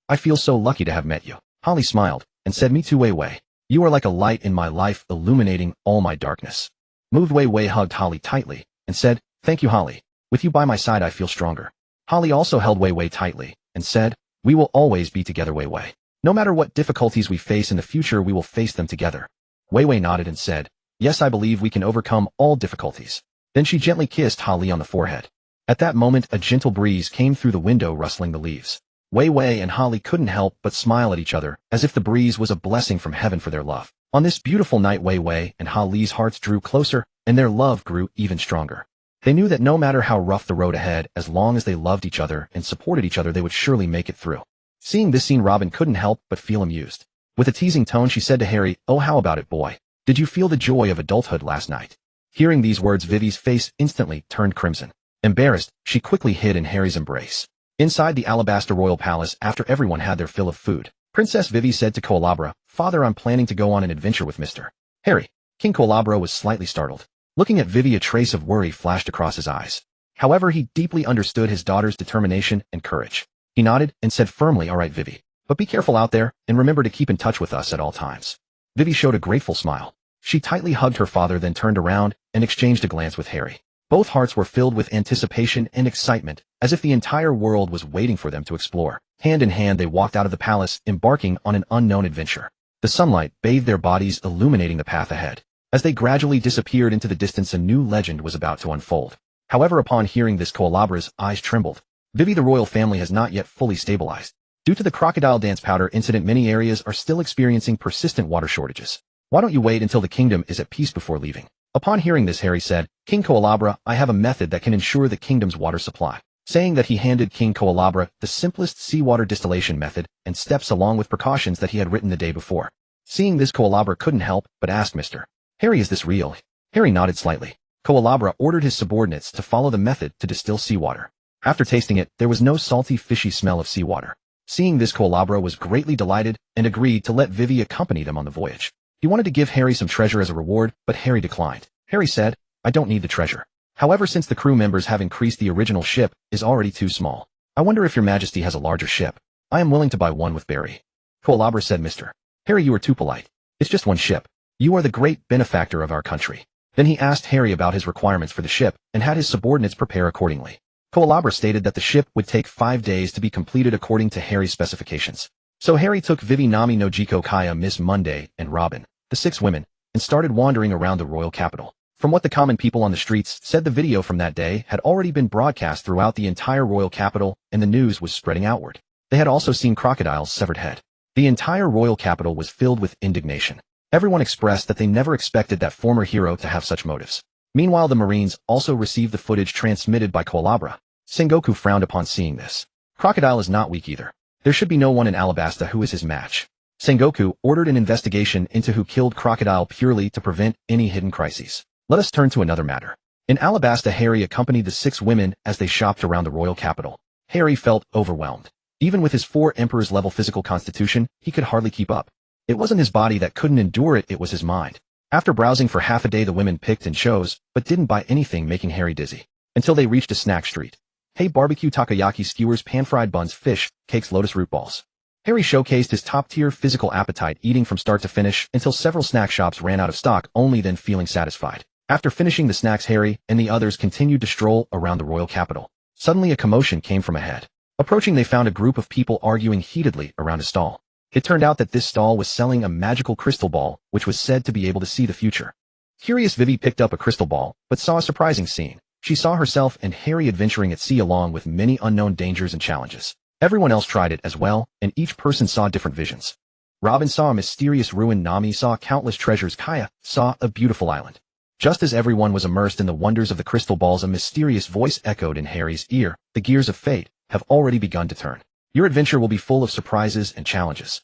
I feel so lucky to have met you." Holly smiled and said, "Me too, Wei Wei. You are like a light in my life, illuminating all my darkness." Moved, Wei Wei hugged Holly tightly and said, "Thank you, Holly. With you by my side, I feel stronger." Holly also held Wei Wei tightly and said, "We will always be together, Wei Wei. No matter what difficulties we face in the future, we will face them together." Wei Wei nodded and said, "Yes, I believe we can overcome all difficulties." Then she gently kissed Holly on the forehead. At that moment, a gentle breeze came through the window, rustling the leaves. Wei Wei and Holly couldn't help but smile at each other, as if the breeze was a blessing from heaven for their love. On this beautiful night, Wei Wei and Holly's hearts drew closer, and their love grew even stronger. They knew that no matter how rough the road ahead, as long as they loved each other and supported each other, they would surely make it through. Seeing this scene, Robin couldn't help but feel amused. With a teasing tone, she said to Harry, "Oh, how about it, boy? Did you feel the joy of adulthood last night?" Hearing these words, Vivi's face instantly turned crimson. Embarrassed, she quickly hid in Harry's embrace. Inside the Alabaster Royal Palace, after everyone had their fill of food, Princess Vivi said to Koalabra, "Father, I'm planning to go on an adventure with Mr. Harry." King Koalabra was slightly startled. Looking at Vivi, a trace of worry flashed across his eyes. However, he deeply understood his daughter's determination and courage. He nodded and said firmly, "All right, Vivi. But be careful out there, and remember to keep in touch with us at all times." Vivi showed a grateful smile. She tightly hugged her father, then turned around and exchanged a glance with Harry. Both hearts were filled with anticipation and excitement, as if the entire world was waiting for them to explore. Hand in hand, they walked out of the palace, embarking on an unknown adventure. The sunlight bathed their bodies, illuminating the path ahead. As they gradually disappeared into the distance, a new legend was about to unfold. However, upon hearing this, Koalabra's eyes trembled. Vivi, the royal family has not yet fully stabilized. Due to the crocodile dance powder incident, many areas are still experiencing persistent water shortages. Why don't you wait until the kingdom is at peace before leaving? Upon hearing this, Harry said, "King Koalabra, I have a method that can ensure the kingdom's water supply." Saying that, he handed King Koalabra the simplest seawater distillation method and steps along with precautions that he had written the day before. Seeing this, Koalabra couldn't help but ask, "Mr. Harry, is this real?" Harry nodded slightly. Koalabra ordered his subordinates to follow the method to distill seawater. After tasting it, there was no salty, fishy smell of seawater. Seeing this, Koalabra was greatly delighted and agreed to let Vivi accompany them on the voyage. He wanted to give Harry some treasure as a reward, but Harry declined. Harry said, "I don't need the treasure. However, since the crew members have increased, the original ship is already too small. I wonder if your majesty has a larger ship. I am willing to buy one with Barry." Koalabra said, "Mr. Harry, you are too polite. It's just one ship. You are the great benefactor of our country." Then he asked Harry about his requirements for the ship and had his subordinates prepare accordingly. Koalabra stated that the ship would take 5 days to be completed according to Harry's specifications. So Harry took Vivi, Nami no Jiko, Kaya, Miss Monday, and Robin, the 6 women, and started wandering around the royal capital. From what the common people on the streets said, the video from that day had already been broadcast throughout the entire royal capital, and the news was spreading outward. They had also seen Crocodile's severed head. The entire royal capital was filled with indignation. Everyone expressed that they never expected that former hero to have such motives. Meanwhile, the Marines also received the footage transmitted by Koalabra. Sengoku frowned upon seeing this. Crocodile is not weak either. There should be no one in Alabasta who is his match. Sengoku ordered an investigation into who killed Crocodile purely to prevent any hidden crises. Let us turn to another matter. In Alabasta, Harry accompanied the 6 women as they shopped around the royal capital. Harry felt overwhelmed. Even with his 4 Emperor's level physical constitution, he could hardly keep up. It wasn't his body that couldn't endure it, it was his mind. After browsing for half a day, the women picked and chose, but didn't buy anything, making Harry dizzy. Until they reached a snack street. Hey, barbecue, takoyaki, skewers, pan-fried buns, fish, cakes, lotus root balls. Harry showcased his top-tier physical appetite, eating from start to finish until several snack shops ran out of stock, only then feeling satisfied. After finishing the snacks, Harry and the others continued to stroll around the royal capital. Suddenly, a commotion came from ahead. Approaching, they found a group of people arguing heatedly around a stall. It turned out that this stall was selling a magical crystal ball, which was said to be able to see the future. Curious, Vivi picked up a crystal ball, but saw a surprising scene. She saw herself and Harry adventuring at sea along with many unknown dangers and challenges. Everyone else tried it as well, and each person saw different visions. Robin saw a mysterious ruin. Nami saw countless treasures. Kaya saw a beautiful island. Just as everyone was immersed in the wonders of the crystal balls, a mysterious voice echoed in Harry's ear. The gears of fate have already begun to turn. Your adventure will be full of surprises and challenges.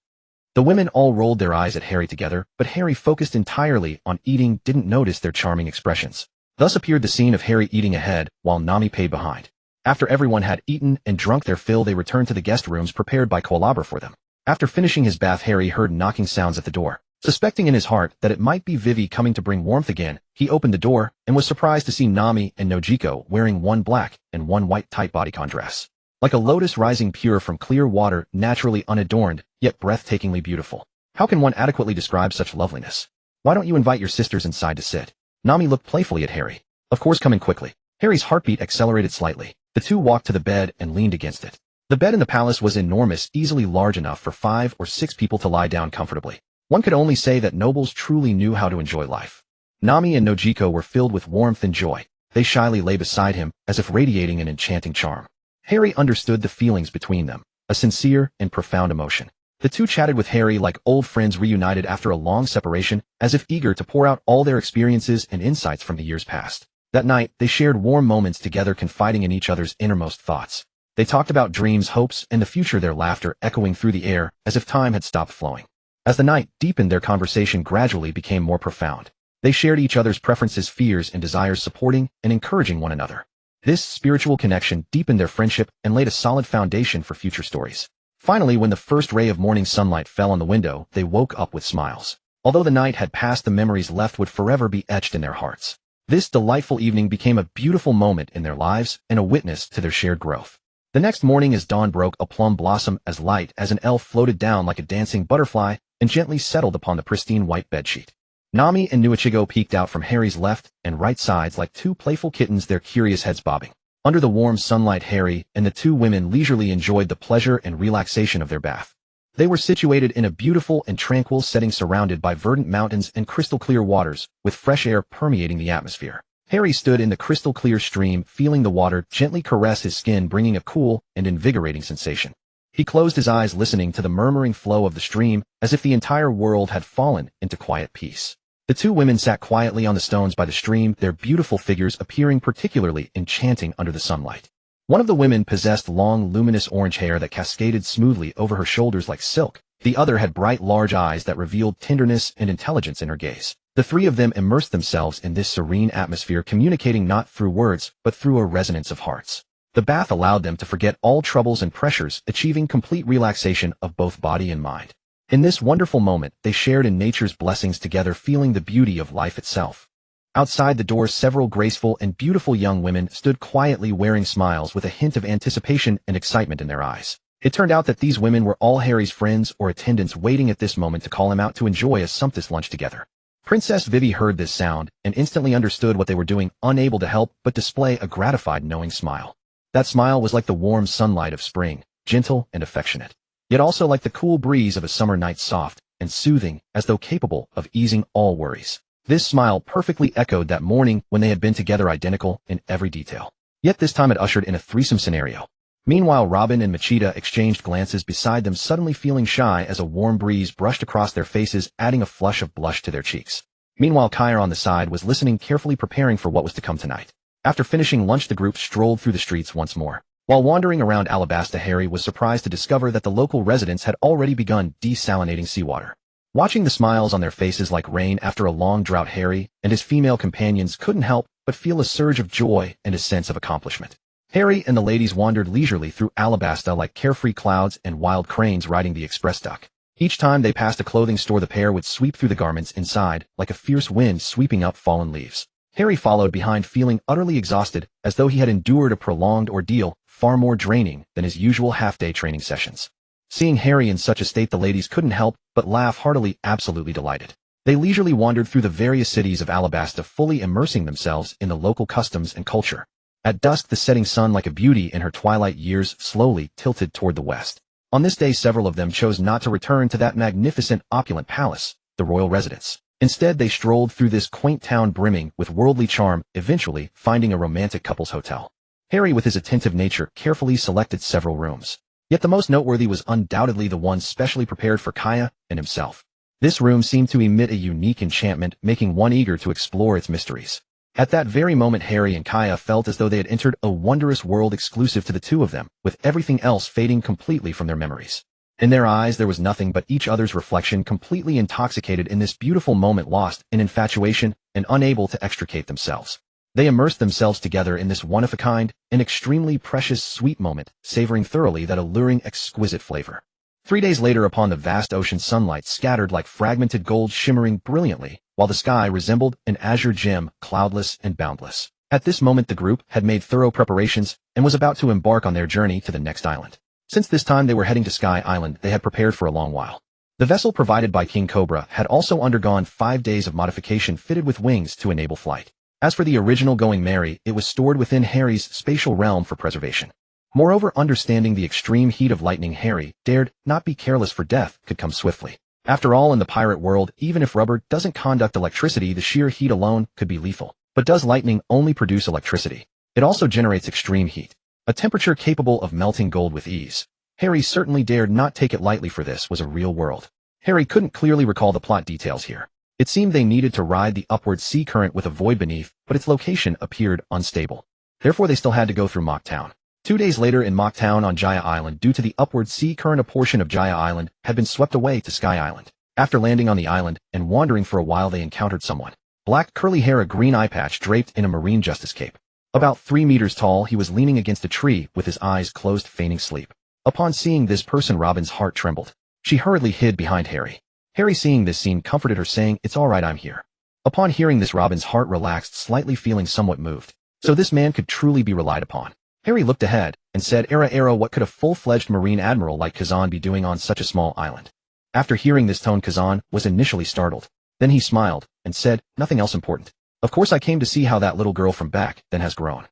The women all rolled their eyes at Harry together, but Harry, focused entirely on eating, didn't notice their charming expressions. Thus appeared the scene of Harry eating ahead, while Nami paid behind. After everyone had eaten and drunk their fill, they returned to the guest rooms prepared by Koalabra for them. After finishing his bath, Harry heard knocking sounds at the door. Suspecting in his heart that it might be Vivi coming to bring warmth again, he opened the door and was surprised to see Nami and Nojiko wearing one black and one white tight bodycon dress. Like a lotus rising pure from clear water, naturally unadorned, yet breathtakingly beautiful. How can one adequately describe such loveliness? Why don't you invite your sisters inside to sit? Nami looked playfully at Harry. Of course, come in quickly. Harry's heartbeat accelerated slightly. The two walked to the bed and leaned against it. The bed in the palace was enormous, easily large enough for 5 or 6 people to lie down comfortably. One could only say that nobles truly knew how to enjoy life. Nami and Nojiko were filled with warmth and joy. They shyly lay beside him, as if radiating an enchanting charm. Harry understood the feelings between them, a sincere and profound emotion. The two chatted with Harry like old friends reunited after a long separation, as if eager to pour out all their experiences and insights from the years past. That night, they shared warm moments together, confiding in each other's innermost thoughts. They talked about dreams, hopes, and the future, their laughter echoing through the air as if time had stopped flowing. As the night deepened, their conversation gradually became more profound. They shared each other's preferences, fears, and desires, supporting and encouraging one another. This spiritual connection deepened their friendship and laid a solid foundation for future stories. Finally, when the first ray of morning sunlight fell on the window, they woke up with smiles. Although the night had passed, the memories left would forever be etched in their hearts. This delightful evening became a beautiful moment in their lives and a witness to their shared growth. The next morning, as dawn broke, a plum blossom as light as an elf floated down like a dancing butterfly and gently settled upon the pristine white bedsheet. Nami and Nojiko peeked out from Harry's left and right sides like two playful kittens, their curious heads bobbing. Under the warm sunlight, Harry and the two women leisurely enjoyed the pleasure and relaxation of their bath. They were situated in a beautiful and tranquil setting surrounded by verdant mountains and crystal-clear waters, with fresh air permeating the atmosphere. Harry stood in the crystal-clear stream, feeling the water gently caress his skin, bringing a cool and invigorating sensation. He closed his eyes, listening to the murmuring flow of the stream, as if the entire world had fallen into quiet peace. The two women sat quietly on the stones by the stream, their beautiful figures appearing particularly enchanting under the sunlight. One of the women possessed long, luminous orange hair that cascaded smoothly over her shoulders like silk. The other had bright, large eyes that revealed tenderness and intelligence in her gaze. The three of them immersed themselves in this serene atmosphere, communicating not through words, but through a resonance of hearts. The bath allowed them to forget all troubles and pressures, achieving complete relaxation of both body and mind. In this wonderful moment, they shared in nature's blessings together, feeling the beauty of life itself. Outside the door, several graceful and beautiful young women stood quietly, wearing smiles with a hint of anticipation and excitement in their eyes. It turned out that these women were all Harry's friends or attendants, waiting at this moment to call him out to enjoy a sumptuous lunch together. Princess Vivi heard this sound and instantly understood what they were doing, unable to help but display a gratified, knowing smile. That smile was like the warm sunlight of spring, gentle and affectionate, yet also like the cool breeze of a summer night, soft and soothing, as though capable of easing all worries. This smile perfectly echoed that morning when they had been together, identical in every detail. Yet this time it ushered in a threesome scenario. Meanwhile, Robin and Machida exchanged glances beside them, suddenly feeling shy as a warm breeze brushed across their faces, adding a flush of blush to their cheeks. Meanwhile, Kaya on the side was listening carefully, preparing for what was to come tonight. After finishing lunch, the group strolled through the streets once more. While wandering around Alabasta, Harry was surprised to discover that the local residents had already begun desalinating seawater. Watching the smiles on their faces like rain after a long drought, Harry and his female companions couldn't help but feel a surge of joy and a sense of accomplishment. Harry and the ladies wandered leisurely through Alabasta like carefree clouds and wild cranes riding the express duck. Each time they passed a clothing store, the pair would sweep through the garments inside like a fierce wind sweeping up fallen leaves. Harry followed behind, feeling utterly exhausted, as though he had endured a prolonged ordeal far more draining than his usual half-day training sessions. Seeing Harry in such a state, the ladies couldn't help but laugh heartily, absolutely delighted. They leisurely wandered through the various cities of Alabasta, fully immersing themselves in the local customs and culture. At dusk, the setting sun, like a beauty in her twilight years, slowly tilted toward the west. On this day, several of them chose not to return to that magnificent, opulent palace, the royal residence. Instead, they strolled through this quaint town brimming with worldly charm, eventually finding a romantic couple's hotel. Harry, with his attentive nature, carefully selected several rooms. Yet the most noteworthy was undoubtedly the one specially prepared for Kaya and himself. This room seemed to emit a unique enchantment, making one eager to explore its mysteries. At that very moment, Harry and Kaya felt as though they had entered a wondrous world exclusive to the two of them, with everything else fading completely from their memories. In their eyes there was nothing but each other's reflection, completely intoxicated in this beautiful moment, lost in infatuation and unable to extricate themselves. They immersed themselves together in this one-of-a-kind, an extremely precious, sweet moment, savoring thoroughly that alluring, exquisite flavor. 3 days later, upon the vast ocean, sunlight scattered like fragmented gold, shimmering brilliantly, while the sky resembled an azure gem, cloudless and boundless. At this moment the group had made thorough preparations and was about to embark on their journey to the next island. Since this time they were heading to Sky Island, they had prepared for a long while. The vessel provided by King Cobra had also undergone 5 days of modification, fitted with wings to enable flight. As for the original Going Merry, it was stored within Harry's spatial realm for preservation. Moreover, understanding the extreme heat of lightning, Harry dared not be careless, for death could come swiftly. After all, in the pirate world, even if rubber doesn't conduct electricity, the sheer heat alone could be lethal. But does lightning only produce electricity? It also generates extreme heat, a temperature capable of melting gold with ease. Harry certainly dared not take it lightly, for this was a real world. Harry couldn't clearly recall the plot details here. It seemed they needed to ride the upward sea current with a void beneath, but its location appeared unstable. Therefore they still had to go through Mock Town. 2 days later, in Mock Town on Jaya Island, due to the upward sea current, a portion of Jaya Island had been swept away to Sky Island. After landing on the island and wandering for a while, they encountered someone. Black curly hair, a green eye patch, draped in a marine justice cape. About 3 meters tall, he was leaning against a tree with his eyes closed, feigning sleep. Upon seeing this person, Robin's heart trembled. She hurriedly hid behind Harry. Harry, seeing this scene, comforted her, saying, "It's all right, I'm here." Upon hearing this, Robin's heart relaxed slightly, feeling somewhat moved. So this man could truly be relied upon. Harry looked ahead and said, Era, what could a full-fledged marine admiral like Kazan be doing on such a small island?" After hearing this tone, Kazan was initially startled. Then he smiled and said, "Nothing else important. Of course I came to see how that little girl from back then has grown.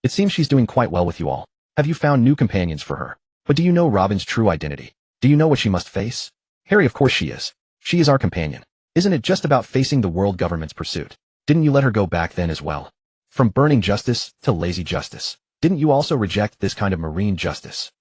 It seems she's doing quite well with you all. Have you found new companions for her? But do you know Robin's true identity? Do you know what she must face?" "Harry, of course she is. She is our companion. Isn't it just about facing the world government's pursuit? Didn't you let her go back then as well? From burning justice to lazy justice. Didn't you also reject this kind of marine justice?"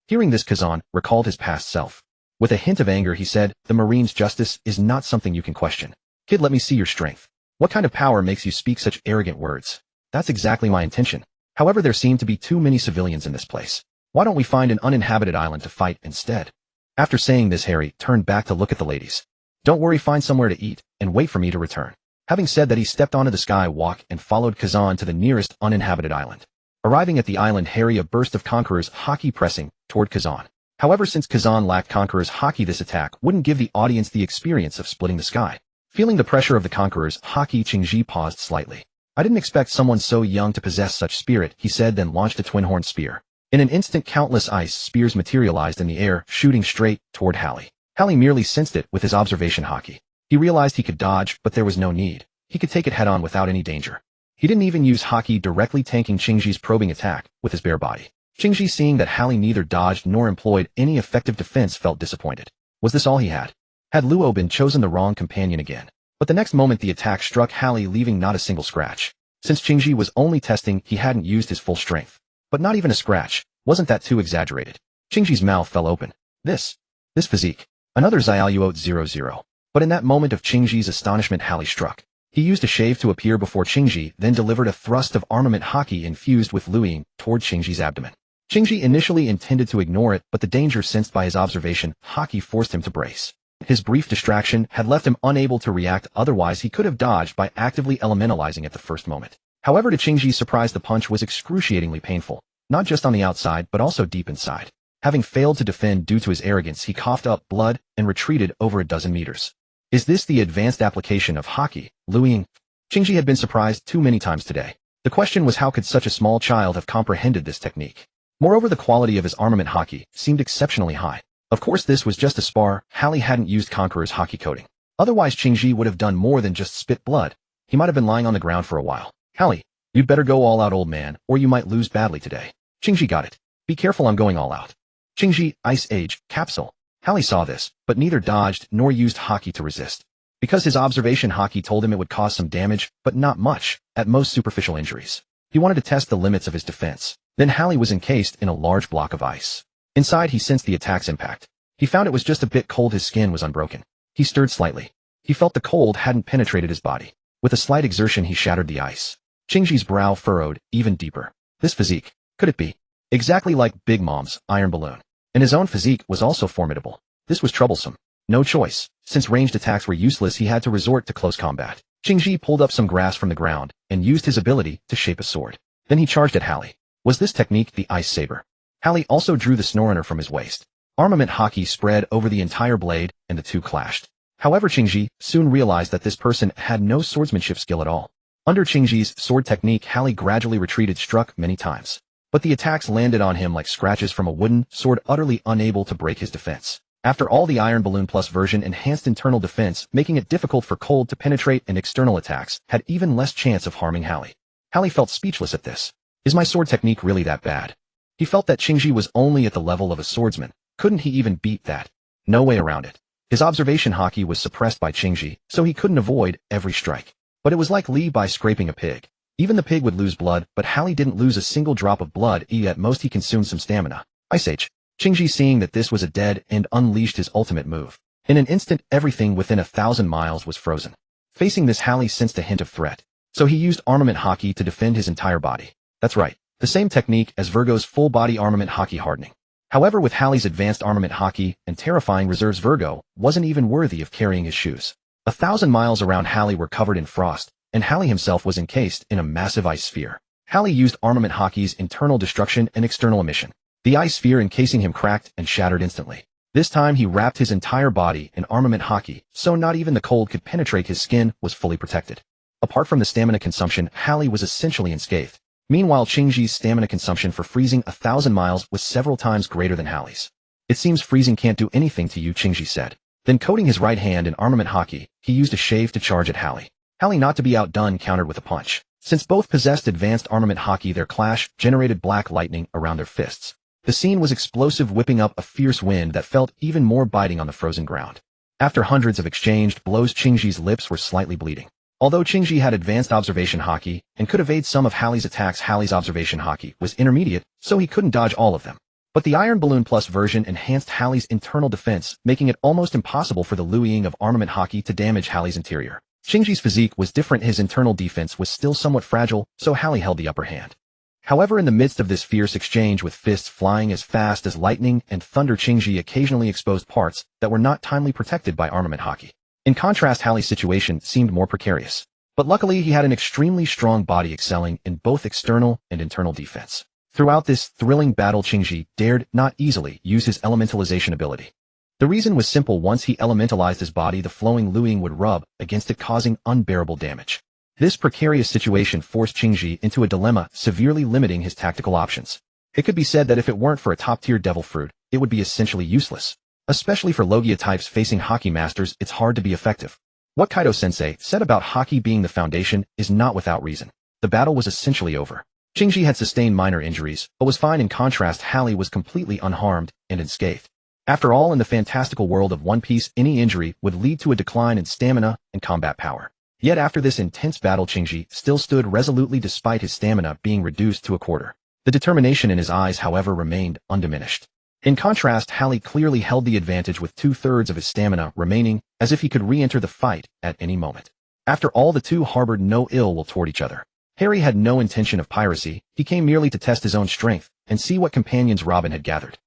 Hearing this, Kazan recalled his past self. With a hint of anger, he said, "The marine's justice is not something you can question. Kid, let me see your strength. What kind of power makes you speak such arrogant words?" "That's exactly my intention. However, there seem to be too many civilians in this place. Why don't we find an uninhabited island to fight instead?" After saying this, Harry turned back to look at the ladies. "Don't worry, find somewhere to eat and wait for me to return." Having said that, he stepped onto the sky walk and followed Kazan to the nearest uninhabited island. Arriving at the island, Harry, a burst of Conqueror's Haki pressing toward Kazan. However, since Kazan lacked Conqueror's Haki, this attack wouldn't give the audience the experience of splitting the sky. Feeling the pressure of the Conqueror's Haki, Qingji paused slightly. "I didn't expect someone so young to possess such spirit," he said, then launched a twin-horned spear. In an instant, countless ice spears materialized in the air, shooting straight toward Hallie. Hallie merely sensed it with his observation Haki. He realized he could dodge, but there was no need. He could take it head-on without any danger. He didn't even use Haki, directly tanking Qingji's probing attack with his bare body. Qingji, seeing that Hallie neither dodged nor employed any effective defense, felt disappointed. Was this all he had? Had Luo been chosen the wrong companion again? But the next moment the attack struck Hallie, leaving not a single scratch. Since Qingji was only testing, he hadn't used his full strength. But not even a scratch. Wasn't that too exaggerated? Qingji's mouth fell open. This physique. Another Xiaoyuot 00. But in that moment of Qingji's astonishment, Hallie struck. He used a shave to appear before Qingji, then delivered a thrust of armament Haki infused with Luing toward Qingji's abdomen. Qingji initially intended to ignore it, but the danger sensed by his observation Haki forced him to brace. His brief distraction had left him unable to react, otherwise he could have dodged by actively elementalizing at the first moment. However, to Qingji's surprise, the punch was excruciatingly painful, not just on the outside but also deep inside. Having failed to defend due to his arrogance, he coughed up blood and retreated over a dozen meters. Is this the advanced application of Haki, Luing? Qingji had been surprised too many times today. The question was, how could such a small child have comprehended this technique? Moreover, the quality of his armament Haki seemed exceptionally high. Of course, this was just a spar. Hallie hadn't used Conqueror's Haki coating. Otherwise, Qingji would have done more than just spit blood. He might have been lying on the ground for a while. "Hallie, you'd better go all out, old man, or you might lose badly today." Qingji got it. "Be careful, I'm going all out." Qingji, Ice Age, Capsule. Hallie saw this, but neither dodged nor used Haki to resist. Because his observation Haki told him it would cause some damage, but not much, at most superficial injuries. He wanted to test the limits of his defense. Then Hallie was encased in a large block of ice. Inside he sensed the attack's impact. He found it was just a bit cold. His skin was unbroken. He stirred slightly. He felt the cold hadn't penetrated his body. With a slight exertion he shattered the ice. Qingji's brow furrowed even deeper. This physique, could it be? Exactly like Big Mom's iron balloon. And his own physique was also formidable. This was troublesome. No choice. Since ranged attacks were useless, he had to resort to close combat. Qingji pulled up some grass from the ground and used his ability to shape a sword. Then he charged at Hali. Was this technique the ice saber? Hali also drew the Snorunner from his waist. Armament Haki spread over the entire blade, and the two clashed. However, Qingji soon realized that this person had no swordsmanship skill at all. Under Qingji's sword technique, Hali gradually retreated, struck many times. But the attacks landed on him like scratches from a wooden sword, utterly unable to break his defense. After all, the Iron Balloon Plus version enhanced internal defense, making it difficult for cold to penetrate, and external attacks had even less chance of harming Hali. Hali felt speechless at this. Is my sword technique really that bad? He felt that Qingji was only at the level of a swordsman. Couldn't he even beat that? No way around it. His observation Haki was suppressed by Qingji, so he couldn't avoid every strike. But it was like Li by scraping a pig. Even the pig would lose blood, but Hali didn't lose a single drop of blood. At most he consumed some stamina. Ice Age. Qingji, seeing that this was a dead end, unleashed his ultimate move. In an instant, everything within 1,000 miles was frozen. Facing this, Hali sensed a hint of threat. So he used Armament Haki to defend his entire body. That's right. The same technique as Virgo's full-body Armament Haki hardening. However, with Hali's advanced Armament Haki and terrifying reserves, Virgo wasn't even worthy of carrying his shoes. 1,000 miles around Hali were covered in frost, and Hali himself was encased in a massive ice sphere. Hali used Armament Haki's internal destruction and external emission. The ice sphere encasing him cracked and shattered instantly. This time he wrapped his entire body in Armament Haki, so not even the cold could penetrate. His skin was fully protected. Apart from the stamina consumption, Hali was essentially unscathed. Meanwhile, Qingji's stamina consumption for freezing 1,000 miles was several times greater than Hali's. It seems freezing can't do anything to you, Qingji said. Then, coating his right hand in Armament Haki, he used a shave to charge at Hali. Hali, not to be outdone, countered with a punch. Since both possessed advanced Armament Haki, their clash generated black lightning around their fists. The scene was explosive, whipping up a fierce wind that felt even more biting on the frozen ground. After hundreds of exchanged blows, Qingji's lips were slightly bleeding. Although Qingji had advanced observation Haki and could evade some of Hali's attacks, Hali's observation Haki was intermediate, so he couldn't dodge all of them. But the Iron Balloon Plus version enhanced Hali's internal defense, making it almost impossible for the Liu Ying of Armament Haki to damage Hali's interior. Qingji's physique was different. His internal defense was still somewhat fragile, so Hali held the upper hand. However, in the midst of this fierce exchange, with fists flying as fast as lightning and thunder, Qingji occasionally exposed parts that were not timely protected by Armament Haki. In contrast, Hali's situation seemed more precarious. But luckily, he had an extremely strong body, excelling in both external and internal defense. Throughout this thrilling battle, Qingji dared not easily use his elementalization ability. The reason was simple: once he elementalized his body, the flowing Liu Ying would rub against it, causing unbearable damage. This precarious situation forced Qingji into a dilemma, severely limiting his tactical options. It could be said that if it weren't for a top-tier devil fruit, it would be essentially useless. Especially for Logia types facing Haki masters, it's hard to be effective. What Kaido-sensei said about Haki being the foundation is not without reason. The battle was essentially over. Qingji had sustained minor injuries, but was fine. In contrast, Hali was completely unharmed and unscathed. After all, in the fantastical world of One Piece, any injury would lead to a decline in stamina and combat power. Yet after this intense battle, Qingji still stood resolutely despite his stamina being reduced to a quarter. The determination in his eyes, however, remained undiminished. In contrast, Hali clearly held the advantage with 2/3 of his stamina remaining, as if he could re-enter the fight at any moment. After all, the two harbored no ill will toward each other. Harry had no intention of piracy. He came merely to test his own strength and see what companions Robin had gathered.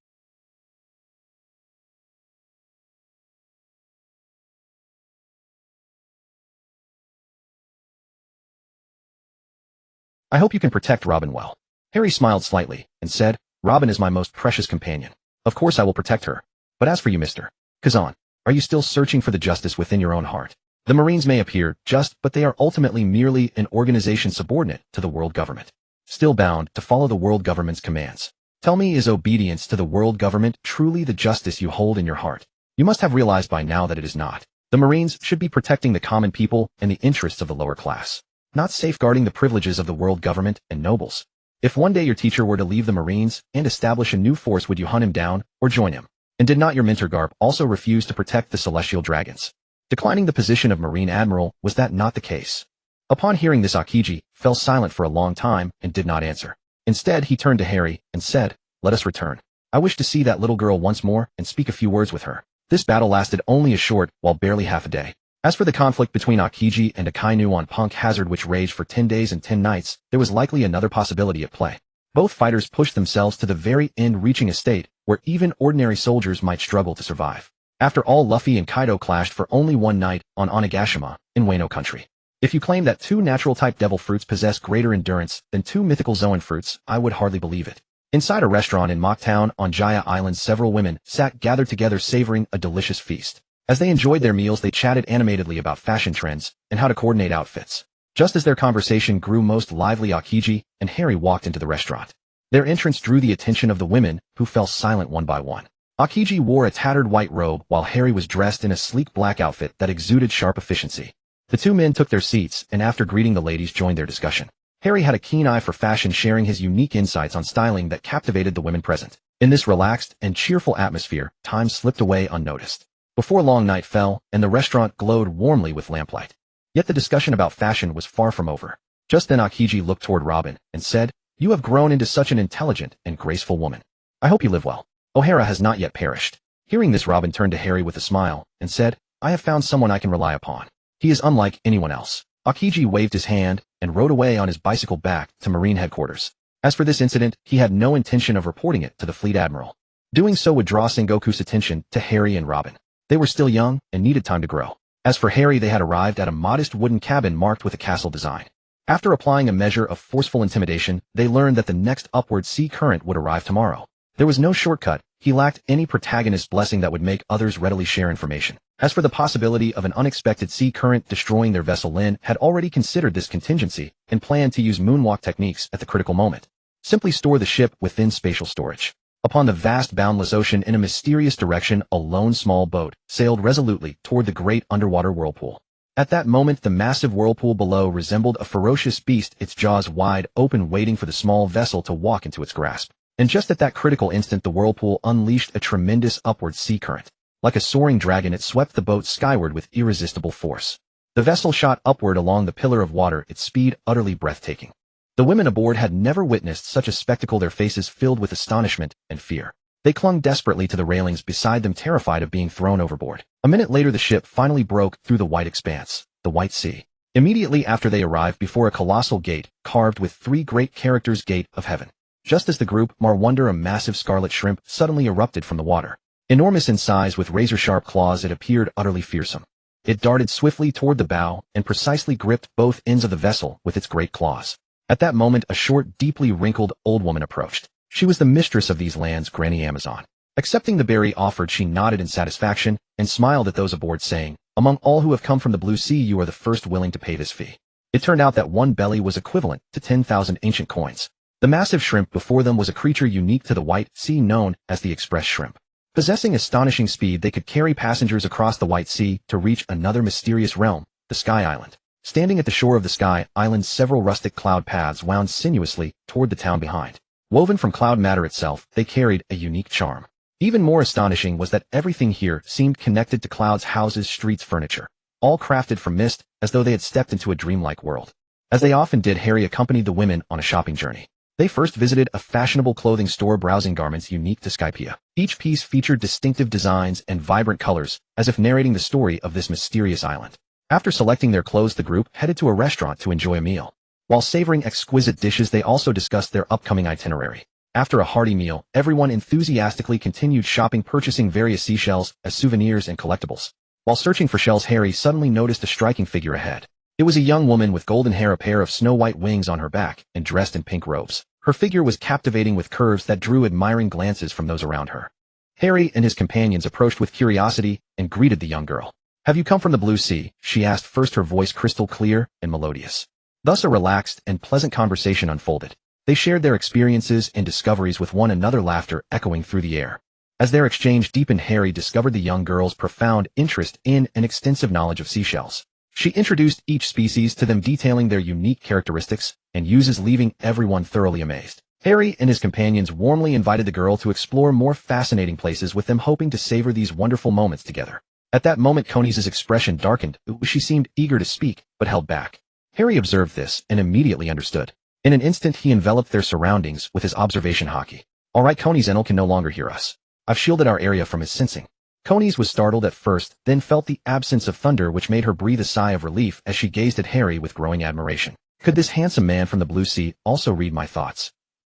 I hope you can protect Robin well. Harry smiled slightly and said, Robin is my most precious companion. Of course I will protect her. But as for you, Mr. Kazan, are you still searching for the justice within your own heart? The Marines may appear just, but they are ultimately merely an organization subordinate to the world government, still bound to follow the world government's commands. Tell me, is obedience to the world government truly the justice you hold in your heart? You must have realized by now that it is not. The Marines should be protecting the common people and the interests of the lower class, not safeguarding the privileges of the world government and nobles. If one day your teacher were to leave the Marines and establish a new force, would you hunt him down or join him? And did not your mentor Garp also refuse to protect the celestial dragons? Declining the position of Marine Admiral, was that not the case? Upon hearing this, Akiji fell silent for a long time and did not answer. Instead, he turned to Harry and said, let us return. I wish to see that little girl once more and speak a few words with her. This battle lasted only a short, while barely half a day. As for the conflict between Aokiji and Akainu on Punk Hazard, which raged for 10 days and 10 nights, there was likely another possibility at play. Both fighters pushed themselves to the very end, reaching a state where even ordinary soldiers might struggle to survive. After all, Luffy and Kaido clashed for only one night on Onigashima, in Wano country. If you claim that 2 natural-type devil fruits possess greater endurance than 2 mythical Zoan fruits, I would hardly believe it. Inside a restaurant in Mocktown on Jaya Island, several women sat gathered together savoring a delicious feast. As they enjoyed their meals, they chatted animatedly about fashion trends and how to coordinate outfits. Just as their conversation grew most lively, Aokiji and Harry walked into the restaurant. Their entrance drew the attention of the women, who fell silent one by one. Aokiji wore a tattered white robe, while Harry was dressed in a sleek black outfit that exuded sharp efficiency. The 2 men took their seats and, after greeting the ladies, joined their discussion. Harry had a keen eye for fashion, sharing his unique insights on styling that captivated the women present. In this relaxed and cheerful atmosphere, time slipped away unnoticed. Before long, night fell, and the restaurant glowed warmly with lamplight. Yet the discussion about fashion was far from over. Just then Aokiji looked toward Robin and said, "You have grown into such an intelligent and graceful woman. I hope you live well. O'Hara has not yet perished." Hearing this, Robin turned to Harry with a smile and said, "I have found someone I can rely upon. He is unlike anyone else." Aokiji waved his hand and rode away on his bicycle back to Marine headquarters. As for this incident, he had no intention of reporting it to the fleet admiral. Doing so would draw Sengoku's attention to Harry and Robin. They were still young and needed time to grow. As for Harry, they had arrived at a modest wooden cabin marked with a castle design. After applying a measure of forceful intimidation, they learned that the next upward sea current would arrive tomorrow. There was no shortcut. He lacked any protagonist's blessing that would make others readily share information. As for the possibility of an unexpected sea current destroying their vessel, Lin had already considered this contingency and planned to use moonwalk techniques at the critical moment. Simply store the ship within spatial storage. Upon the vast boundless ocean, in a mysterious direction, a lone small boat sailed resolutely toward the great underwater whirlpool. At that moment, the massive whirlpool below resembled a ferocious beast, its jaws wide open, waiting for the small vessel to walk into its grasp. And just at that critical instant, the whirlpool unleashed a tremendous upward sea current. Like a soaring dragon, it swept the boat skyward with irresistible force. The vessel shot upward along the pillar of water, its speed utterly breathtaking. The women aboard had never witnessed such a spectacle, their faces filled with astonishment and fear. They clung desperately to the railings beside them, terrified of being thrown overboard. A minute later, the ship finally broke through the white expanse, the White Sea. Immediately after, they arrived before a colossal gate, carved with 3 great characters: Gate of Heaven. Just as the group wonder, a massive scarlet shrimp suddenly erupted from the water. Enormous in size, with razor-sharp claws, it appeared utterly fearsome. It darted swiftly toward the bow and precisely gripped both ends of the vessel with its great claws. At that moment, a short, deeply wrinkled old woman approached. She was the mistress of these lands, Granny Amazon. Accepting the berry offered, she nodded in satisfaction and smiled at those aboard, saying, "Among all who have come from the Blue Sea, you are the first willing to pay this fee." It turned out that 1 belly was equivalent to 10,000 ancient coins. The massive shrimp before them was a creature unique to the White Sea, known as the Express Shrimp. Possessing astonishing speed, they could carry passengers across the White Sea to reach another mysterious realm, the Sky Island. Standing at the shore of the Sky Island, several rustic cloud paths wound sinuously toward the town behind. Woven from cloud matter itself, they carried a unique charm. Even more astonishing was that everything here seemed connected to clouds: houses, streets, furniture, all crafted from mist, as though they had stepped into a dreamlike world. As they often did, Harry accompanied the women on a shopping journey. They first visited a fashionable clothing store, browsing garments unique to Skypiea. Each piece featured distinctive designs and vibrant colors, as if narrating the story of this mysterious island. After selecting their clothes, the group headed to a restaurant to enjoy a meal. While savoring exquisite dishes, they also discussed their upcoming itinerary. After a hearty meal, everyone enthusiastically continued shopping, purchasing various seashells as souvenirs and collectibles. While searching for shells, Harry suddenly noticed a striking figure ahead. It was a young woman with golden hair, a pair of snow-white wings on her back, and dressed in pink robes. Her figure was captivating, with curves that drew admiring glances from those around her. Harry and his companions approached with curiosity and greeted the young girl. "Have you come from the Blue Sea?" she asked, first her voice crystal clear and melodious. Thus a relaxed and pleasant conversation unfolded. They shared their experiences and discoveries with one another, laughter echoing through the air. As their exchange deepened, Harry discovered the young girl's profound interest in and extensive knowledge of seashells. She introduced each species to them, detailing their unique characteristics and uses, leaving everyone thoroughly amazed. Harry and his companions warmly invited the girl to explore more fascinating places with them, hoping to savor these wonderful moments together. At that moment, Koni's expression darkened. She seemed eager to speak, but held back. Harry observed this and immediately understood. In an instant, he enveloped their surroundings with his observation haki. Alright, Koni's Enel can no longer hear us. I've shielded our area from his sensing. Koni's was startled at first, then felt the absence of thunder which made her breathe a sigh of relief as she gazed at Harry with growing admiration. Could this handsome man from the blue sea also read my thoughts?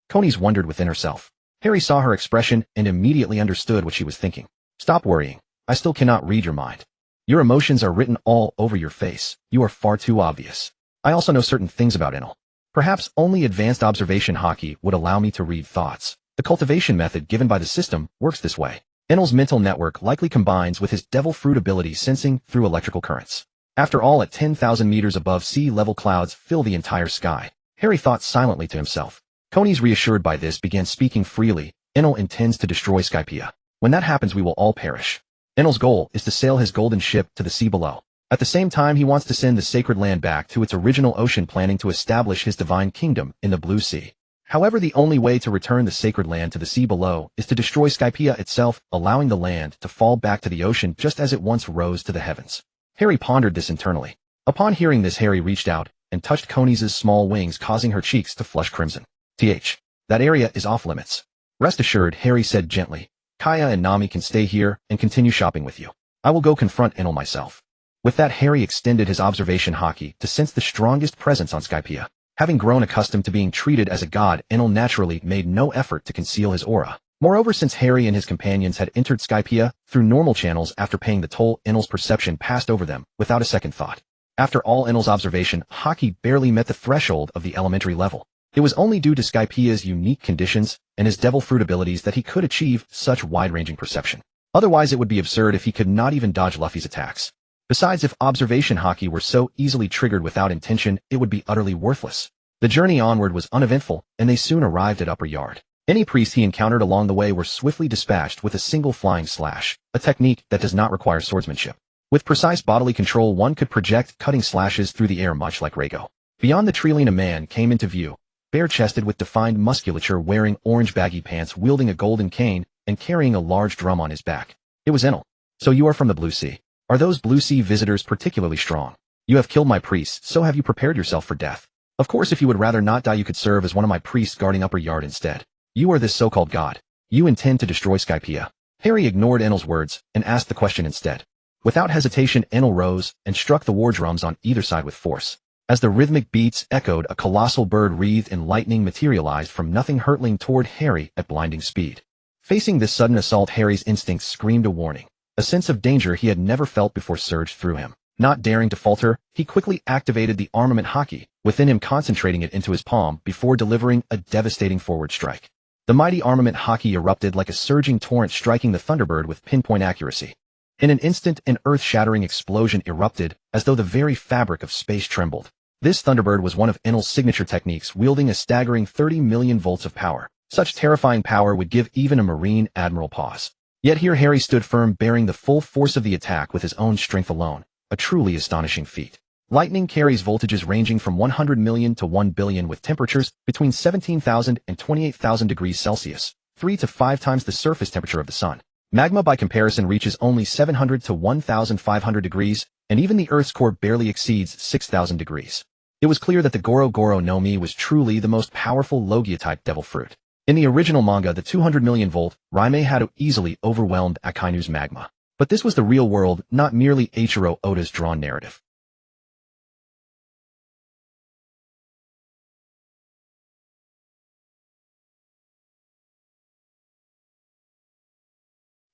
Koni's wondered within herself. Harry saw her expression and immediately understood what she was thinking. Stop worrying. I still cannot read your mind. Your emotions are written all over your face. You are far too obvious. I also know certain things about Enel. Perhaps only advanced observation Haki would allow me to read thoughts. The cultivation method given by the system works this way. Enel's mental network likely combines with his devil fruit ability sensing through electrical currents. After all, at 10,000 meters above sea level, clouds fill the entire sky. Harry thought silently to himself. Koni's, reassured by this, began speaking freely. Enel intends to destroy Skypiea. When that happens, we will all perish. Enel's goal is to sail his golden ship to the sea below. At the same time, he wants to send the sacred land back to its original ocean, planning to establish his divine kingdom in the blue sea. However, the only way to return the sacred land to the sea below is to destroy Skypiea itself, allowing the land to fall back to the ocean just as it once rose to the heavens. Harry pondered this internally. Upon hearing this, Harry reached out and touched Koni's small wings, causing her cheeks to flush crimson. That area is off limits. Rest assured, Harry said gently. Kaya and Nami can stay here and continue shopping with you. I will go confront Enel myself. With that, Harry extended his observation Haki to sense the strongest presence on Skypiea. Having grown accustomed to being treated as a god, Enel naturally made no effort to conceal his aura. Moreover, since Harry and his companions had entered Skypiea through normal channels after paying the toll, Enel's perception passed over them without a second thought. After all, Enel's observation Haki barely met the threshold of the elementary level. It was only due to Skypiea's unique conditions and his devil fruit abilities that he could achieve such wide-ranging perception. Otherwise, it would be absurd if he could not even dodge Luffy's attacks. Besides, if observation Haki were so easily triggered without intention, it would be utterly worthless. The journey onward was uneventful, and they soon arrived at Upper Yard. Any priest he encountered along the way were swiftly dispatched with a single flying slash, a technique that does not require swordsmanship. With precise bodily control, one could project cutting slashes through the air much like Reigo. Beyond the tree, a man came into view, bare-chested with defined musculature, wearing orange baggy pants, wielding a golden cane, and carrying a large drum on his back. It was Enel. So you are from the Blue Sea. Are those Blue Sea visitors particularly strong? You have killed my priests, so have you prepared yourself for death? Of course, if you would rather not die, you could serve as one of my priests guarding Upper Yard instead. You are this so-called god. You intend to destroy Skypiea. Harry ignored Enel's words and asked the question instead. Without hesitation, Enel rose and struck the war drums on either side with force. As the rhythmic beats echoed, a colossal bird wreathed in lightning materialized from nothing, hurtling toward Harry at blinding speed. Facing this sudden assault, Harry's instincts screamed a warning. A sense of danger he had never felt before surged through him. Not daring to falter, he quickly activated the armament Haki within him, concentrating it into his palm before delivering a devastating forward strike. The mighty armament Haki erupted like a surging torrent, striking the Thunderbird with pinpoint accuracy. In an instant, an earth-shattering explosion erupted, as though the very fabric of space trembled. This Thunderbird was one of Enel's signature techniques, wielding a staggering 30 million volts of power. Such terrifying power would give even a Marine Admiral pause. Yet here Harry stood firm, bearing the full force of the attack with his own strength alone. A truly astonishing feat. Lightning carries voltages ranging from 100 million to 1 billion, with temperatures between 17,000 and 28,000 degrees Celsius, 3 to 5 times the surface temperature of the sun. Magma, by comparison, reaches only 700 to 1,500 degrees, and even the Earth's core barely exceeds 6,000 degrees. It was clear that the Goro Goro no Mi was truly the most powerful Logia-type devil fruit. In the original manga, the 200 million volt Raime had easily overwhelmed Akainu's magma. But this was the real world, not merely Eiichiro Oda's drawn narrative.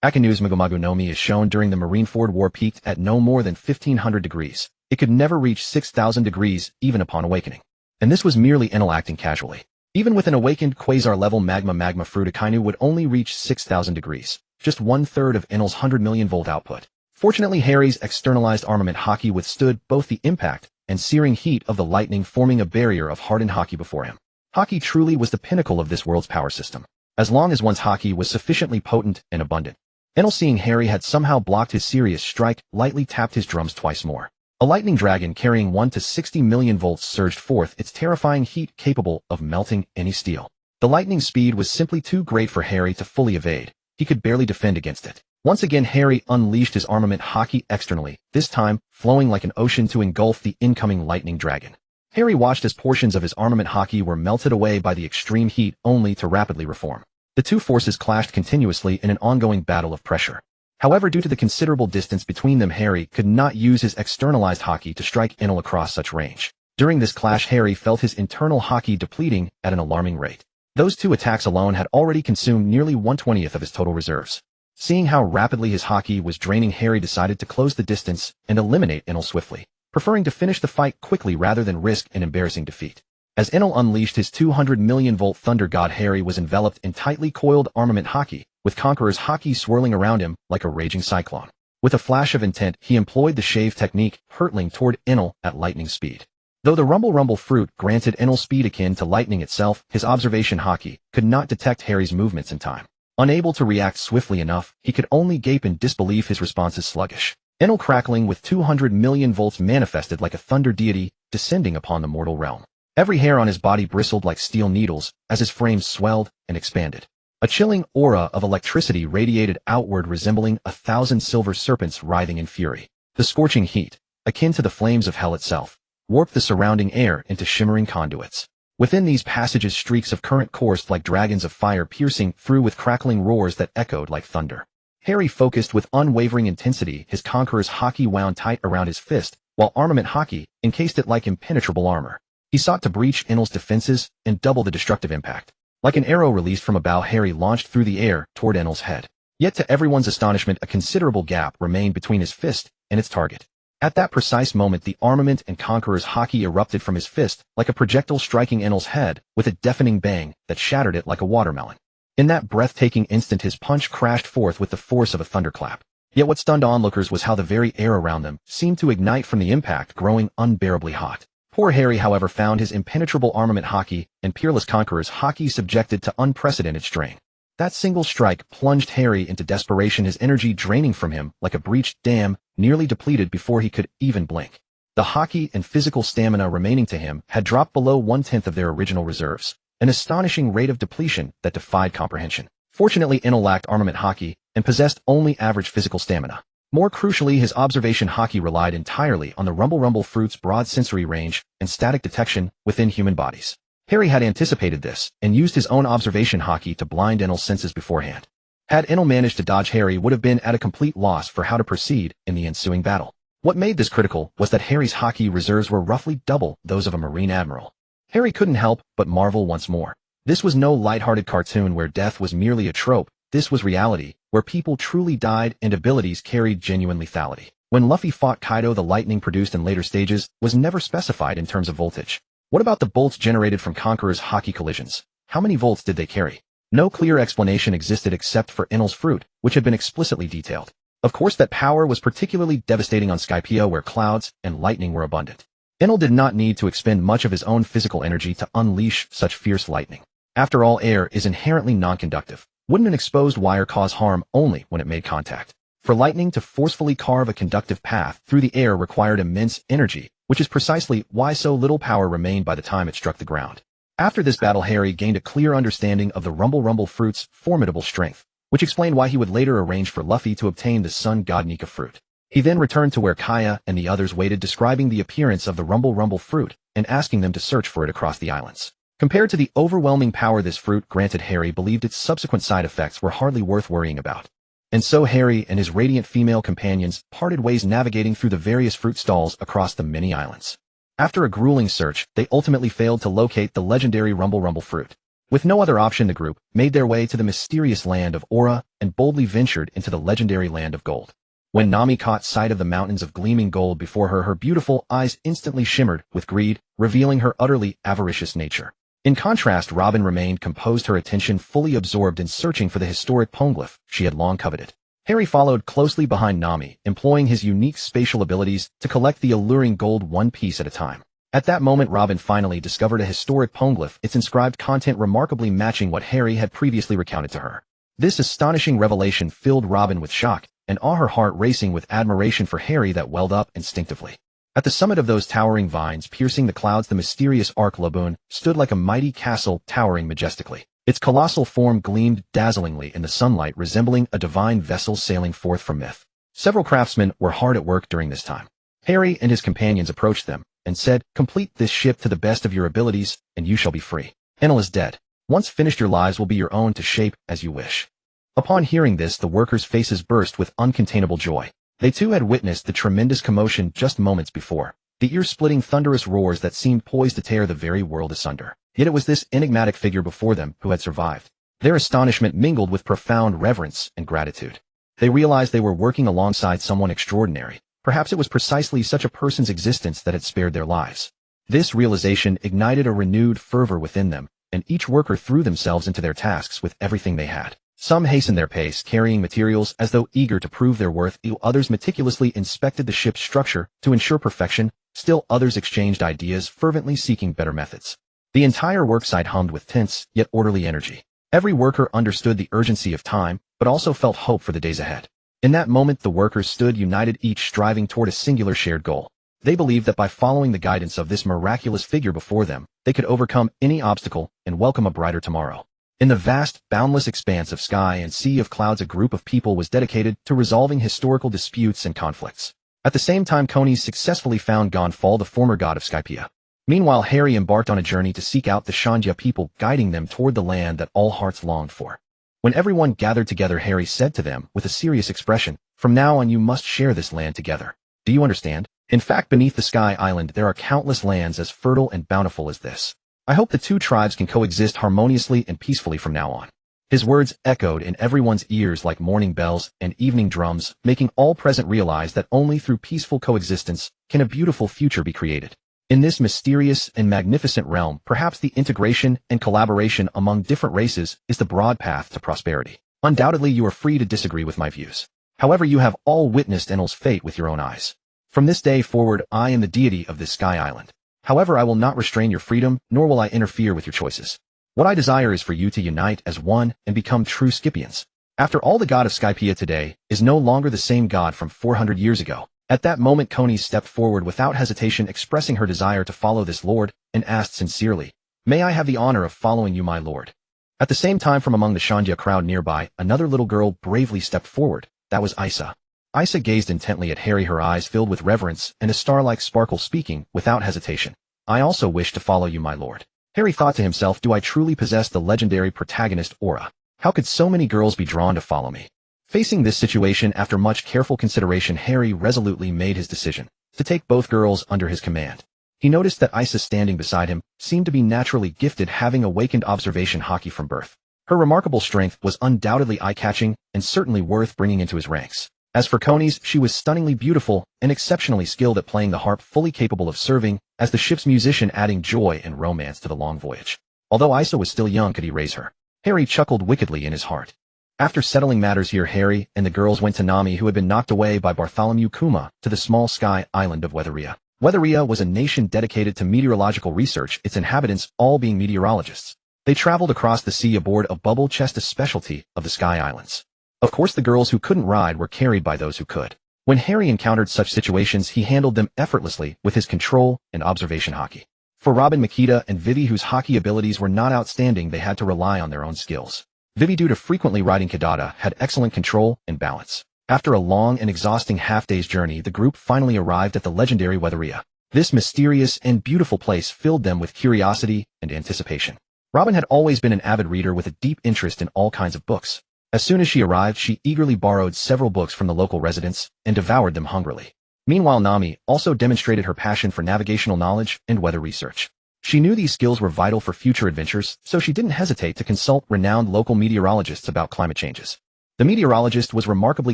Akainu's Magomago no Mi is shown during the Marineford War peaked at no more than 1,500 degrees. It could never reach 6,000 degrees, even upon awakening. And this was merely Enel acting casually. Even with an awakened quasar-level magma fruit, Akainu would only reach 6,000 degrees, just 1/3 of Enel's 100 million volt output. Fortunately, Harry's externalized armament Haki withstood both the impact and searing heat of the lightning, forming a barrier of hardened Haki before him. Haki truly was the pinnacle of this world's power system, as long as one's Haki was sufficiently potent and abundant. Enel, seeing Harry had somehow blocked his serious strike, lightly tapped his drums twice more. A lightning dragon carrying 1 to 60 million volts surged forth, its terrifying heat capable of melting any steel. The lightning speed was simply too great for Harry to fully evade. He could barely defend against it. Once again, Harry unleashed his armament Haki externally, this time flowing like an ocean to engulf the incoming lightning dragon. Harry watched as portions of his armament Haki were melted away by the extreme heat, only to rapidly reform. The two forces clashed continuously in an ongoing battle of pressure. However, due to the considerable distance between them, Harry could not use his externalized Haki to strike Enel across such range. During this clash, Harry felt his internal Haki depleting at an alarming rate. Those two attacks alone had already consumed nearly 1/20th of his total reserves. Seeing how rapidly his Haki was draining, Harry decided to close the distance and eliminate Enel swiftly, preferring to finish the fight quickly rather than risk an embarrassing defeat. As Enel unleashed his 200 million volt thunder god, Harry was enveloped in tightly coiled armament Haki, with Conqueror's Haki swirling around him like a raging cyclone. With a flash of intent, he employed the shave technique, hurtling toward Enel at lightning speed. Though the Rumble fruit granted Enel speed akin to lightning itself, his observation Haki could not detect Harry's movements in time. Unable to react swiftly enough, he could only gape in disbelief, his responses sluggish. Enel, crackling with 200 million volts, manifested like a thunder deity, descending upon the mortal realm. Every hair on his body bristled like steel needles as his frame swelled and expanded. A chilling aura of electricity radiated outward, resembling 1,000 silver serpents writhing in fury. The scorching heat, akin to the flames of hell itself, warped the surrounding air into shimmering conduits. Within these passages, streaks of current coursed like dragons of fire, piercing through with crackling roars that echoed like thunder. Harry focused with unwavering intensity. His Conqueror's Haki wound tight around his fist, while armament Haki encased it like impenetrable armor. He sought to breach Enel's defenses and double the destructive impact. Like an arrow released from a bow, Harry launched through the air toward Enel's head. Yet to everyone's astonishment, a considerable gap remained between his fist and its target. At that precise moment, the armament and Conqueror's Haki erupted from his fist like a projectile, striking Enel's head with a deafening bang that shattered it like a watermelon. In that breathtaking instant, his punch crashed forth with the force of a thunderclap. Yet what stunned onlookers was how the very air around them seemed to ignite from the impact, growing unbearably hot. Poor Harry, however, found his impenetrable armament Haki and peerless Conqueror's Haki subjected to unprecedented strain. That single strike plunged Harry into desperation, his energy draining from him like a breached dam, nearly depleted before he could even blink. The Haki and physical stamina remaining to him had dropped below 1/10 of their original reserves, an astonishing rate of depletion that defied comprehension. Fortunately, Enel lacked armament Haki and possessed only average physical stamina. More crucially, his observation Haki relied entirely on the Rumble fruit's broad sensory range and static detection within human bodies. Harry had anticipated this and used his own observation Haki to blind Enel's senses beforehand. Had Enel managed to dodge, Harry would have been at a complete loss for how to proceed in the ensuing battle. What made this critical was that Harry's Haki reserves were roughly double those of a Marine Admiral. Harry couldn't help but marvel once more. This was no lighthearted cartoon where death was merely a trope. This was reality, where people truly died and abilities carried genuine lethality. When Luffy fought Kaido, the lightning produced in later stages was never specified in terms of voltage. What about the bolts generated from Conqueror's Haki collisions? How many volts did they carry? No clear explanation existed except for Enel's fruit, which had been explicitly detailed. Of course, that power was particularly devastating on Skypiea, where clouds and lightning were abundant. Enel did not need to expend much of his own physical energy to unleash such fierce lightning. After all, air is inherently non-conductive. Wouldn't an exposed wire cause harm only when it made contact? For lightning to forcefully carve a conductive path through the air required immense energy, which is precisely why so little power remained by the time it struck the ground. After this battle, Harry gained a clear understanding of the Rumble fruit's formidable strength, which explained why he would later arrange for Luffy to obtain the Sun God Nika fruit. He then returned to where Kaya and the others waited, describing the appearance of the Rumble fruit and asking them to search for it across the islands. Compared to the overwhelming power this fruit granted, Harry believed its subsequent side effects were hardly worth worrying about. And so Harry and his radiant female companions parted ways, navigating through the various fruit stalls across the many islands. After a grueling search, they ultimately failed to locate the legendary Rumble fruit. With no other option, the group made their way to the mysterious land of Aura and boldly ventured into the legendary land of gold. When Nami caught sight of the mountains of gleaming gold before her, her beautiful eyes instantly shimmered with greed, revealing her utterly avaricious nature. In contrast, Robin remained composed, her attention fully absorbed in searching for the historic poneglyph she had long coveted. Harry followed closely behind Nami, employing his unique spatial abilities to collect the alluring gold one piece at a time. At that moment, Robin finally discovered a historic poneglyph, its inscribed content remarkably matching what Harry had previously recounted to her. This astonishing revelation filled Robin with shock and awe, her heart racing with admiration for Harry that welled up instinctively. At the summit of those towering vines piercing the clouds, the mysterious Ark Laboon stood like a mighty castle, towering majestically. Its colossal form gleamed dazzlingly in the sunlight, resembling a divine vessel sailing forth from myth. Several craftsmen were hard at work during this time. Harry and his companions approached them and said, "Complete this ship to the best of your abilities, and you shall be free. Enel is dead. Once finished, your lives will be your own to shape as you wish. Upon hearing this, the workers' faces burst with uncontainable joy. They too had witnessed the tremendous commotion just moments before, the ear-splitting thunderous roars that seemed poised to tear the very world asunder. Yet it was this enigmatic figure before them who had survived. Their astonishment mingled with profound reverence and gratitude. They realized they were working alongside someone extraordinary. Perhaps it was precisely such a person's existence that had spared their lives. This realization ignited a renewed fervor within them, and each worker threw themselves into their tasks with everything they had. Some hastened their pace, carrying materials as though eager to prove their worth, while others meticulously inspected the ship's structure to ensure perfection. Still others exchanged ideas, fervently seeking better methods. The entire worksite hummed with tense, yet orderly energy. Every worker understood the urgency of time, but also felt hope for the days ahead. In that moment, the workers stood united, each striving toward a singular shared goal. They believed that by following the guidance of this miraculous figure before them, they could overcome any obstacle and welcome a brighter tomorrow. In the vast, boundless expanse of sky and sea of clouds, a group of people was dedicated to resolving historical disputes and conflicts. At the same time, Konis successfully found Gonfal, the former god of Skypea. Meanwhile, Harry embarked on a journey to seek out the Shandia people, guiding them toward the land that all hearts longed for. When everyone gathered together, Harry said to them with a serious expression, "From now on you must share this land together. Do you understand? In fact, beneath the Sky Island there are countless lands as fertile and bountiful as this. I hope the two tribes can coexist harmoniously and peacefully from now on." His words echoed in everyone's ears like morning bells and evening drums, making all present realize that only through peaceful coexistence can a beautiful future be created. In this mysterious and magnificent realm, perhaps the integration and collaboration among different races is the broad path to prosperity. Undoubtedly, you are free to disagree with my views. However, you have all witnessed Enel's fate with your own eyes. From this day forward, I am the deity of this Sky Island. However, I will not restrain your freedom, nor will I interfere with your choices. What I desire is for you to unite as one and become true Scypians. After all, the god of Skypea today is no longer the same god from 400 years ago. At that moment, Konis stepped forward without hesitation, expressing her desire to follow this lord, and asked sincerely, "May I have the honor of following you, my lord?" At the same time, from among the Shandia crowd nearby, another little girl bravely stepped forward. That was Isa. Isa gazed intently at Harry, her eyes filled with reverence and a star-like sparkle, speaking without hesitation. "I also wish to follow you, my lord." Harry thought to himself, do I truly possess the legendary protagonist aura? How could so many girls be drawn to follow me? Facing this situation, after much careful consideration, Harry resolutely made his decision to take both girls under his command. He noticed that Isa, standing beside him, seemed to be naturally gifted, having awakened observation Haki from birth. Her remarkable strength was undoubtedly eye-catching and certainly worth bringing into his ranks. As for Konis, she was stunningly beautiful and exceptionally skilled at playing the harp, fully capable of serving as the ship's musician, adding joy and romance to the long voyage. Although Isa was still young, could he raise her? Harry chuckled wickedly in his heart. After settling matters here, Harry and the girls went to Nami, who had been knocked away by Bartholomew Kuma, to the small sky island of Weatheria. Weatheria was a nation dedicated to meteorological research, its inhabitants all being meteorologists. They traveled across the sea aboard a bubble chest, a specialty of the Sky Islands. Of course, the girls who couldn't ride were carried by those who could. When Harry encountered such situations, he handled them effortlessly with his control and observation Haki. For Robin, Makita, and Vivi, whose Haki abilities were not outstanding, they had to rely on their own skills. Vivi, due to frequently riding Kadada, had excellent control and balance. After a long and exhausting half-day's journey, the group finally arrived at the legendary Weatheria. This mysterious and beautiful place filled them with curiosity and anticipation. Robin had always been an avid reader with a deep interest in all kinds of books. As soon as she arrived, she eagerly borrowed several books from the local residents and devoured them hungrily. Meanwhile, Nami also demonstrated her passion for navigational knowledge and weather research. She knew these skills were vital for future adventures, so she didn't hesitate to consult renowned local meteorologists about climate changes. The meteorologist was remarkably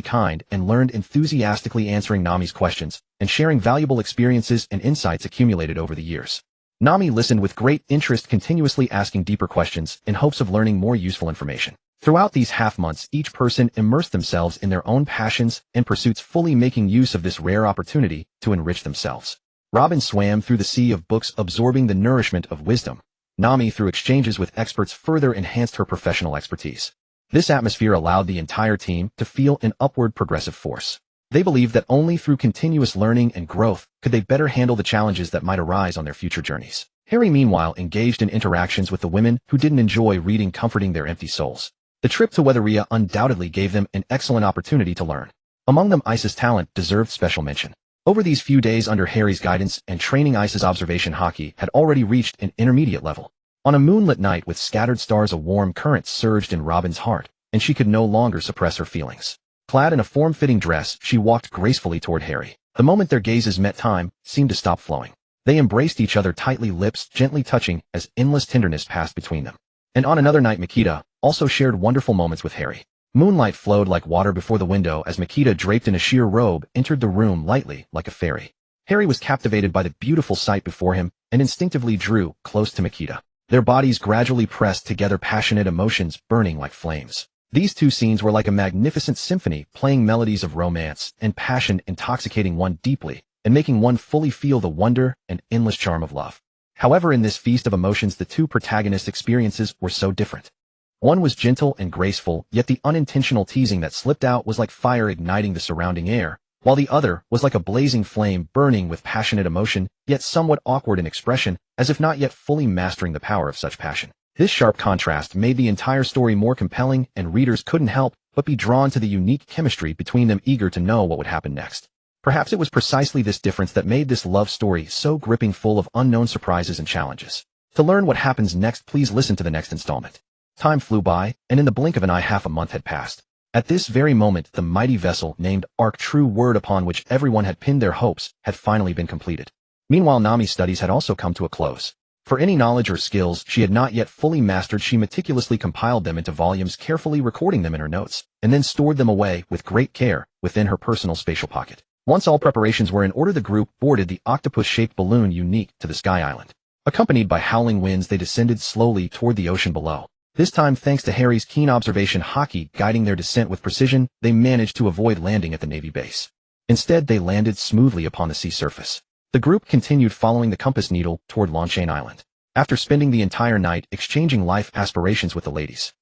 kind and learned enthusiastically, answering Nami's questions and sharing valuable experiences and insights accumulated over the years. Nami listened with great interest, continuously asking deeper questions in hopes of learning more useful information. Throughout these half-months, each person immersed themselves in their own passions and pursuits, fully making use of this rare opportunity to enrich themselves. Robin swam through the sea of books, absorbing the nourishment of wisdom. Nami, through exchanges with experts, further enhanced her professional expertise. This atmosphere allowed the entire team to feel an upward progressive force. They believed that only through continuous learning and growth could they better handle the challenges that might arise on their future journeys. Harry, meanwhile, engaged in interactions with the women who didn't enjoy reading, comforting their empty souls. The trip to Weatheria undoubtedly gave them an excellent opportunity to learn. Among them, Isa's talent deserved special mention. Over these few days under Harry's guidance and training, Isa's observation Haki had already reached an intermediate level. On a moonlit night with scattered stars, a warm current surged in Robin's heart, and she could no longer suppress her feelings. Clad in a form-fitting dress, she walked gracefully toward Harry. The moment their gazes met, time seemed to stop flowing. They embraced each other tightly, lips gently touching as endless tenderness passed between them. And on another night, Makita also shared wonderful moments with Harry. Moonlight flowed like water before the window as Makita, draped in a sheer robe, entered the room lightly like a fairy. Harry was captivated by the beautiful sight before him and instinctively drew close to Makita. Their bodies gradually pressed together, passionate emotions burning like flames. These two scenes were like a magnificent symphony, playing melodies of romance and passion, intoxicating one deeply and making one fully feel the wonder and endless charm of love. However, in this feast of emotions, the two protagonists' experiences were so different. One was gentle and graceful, yet the unintentional teasing that slipped out was like fire igniting the surrounding air, while the other was like a blazing flame burning with passionate emotion, yet somewhat awkward in expression, as if not yet fully mastering the power of such passion. This sharp contrast made the entire story more compelling, and readers couldn't help but be drawn to the unique chemistry between them, eager to know what would happen next. Perhaps it was precisely this difference that made this love story so gripping, full of unknown surprises and challenges. To learn what happens next, please listen to the next installment. Time flew by, and in the blink of an eye, half a month had passed. At this very moment, the mighty vessel named Ark, true word upon which everyone had pinned their hopes, had finally been completed. Meanwhile, Nami's studies had also come to a close. For any knowledge or skills she had not yet fully mastered, she meticulously compiled them into volumes, carefully recording them in her notes, and then stored them away with great care within her personal spatial pocket. Once all preparations were in order, the group boarded the octopus-shaped balloon unique to the Sky Island. Accompanied by howling winds, they descended slowly toward the ocean below. This time, thanks to Harry's keen observation, Haki guiding their descent with precision, they managed to avoid landing at the Navy base. Instead, they landed smoothly upon the sea surface. The group continued following the compass needle toward Longchain Island. After spending the entire night exchanging life aspirations with the ladies,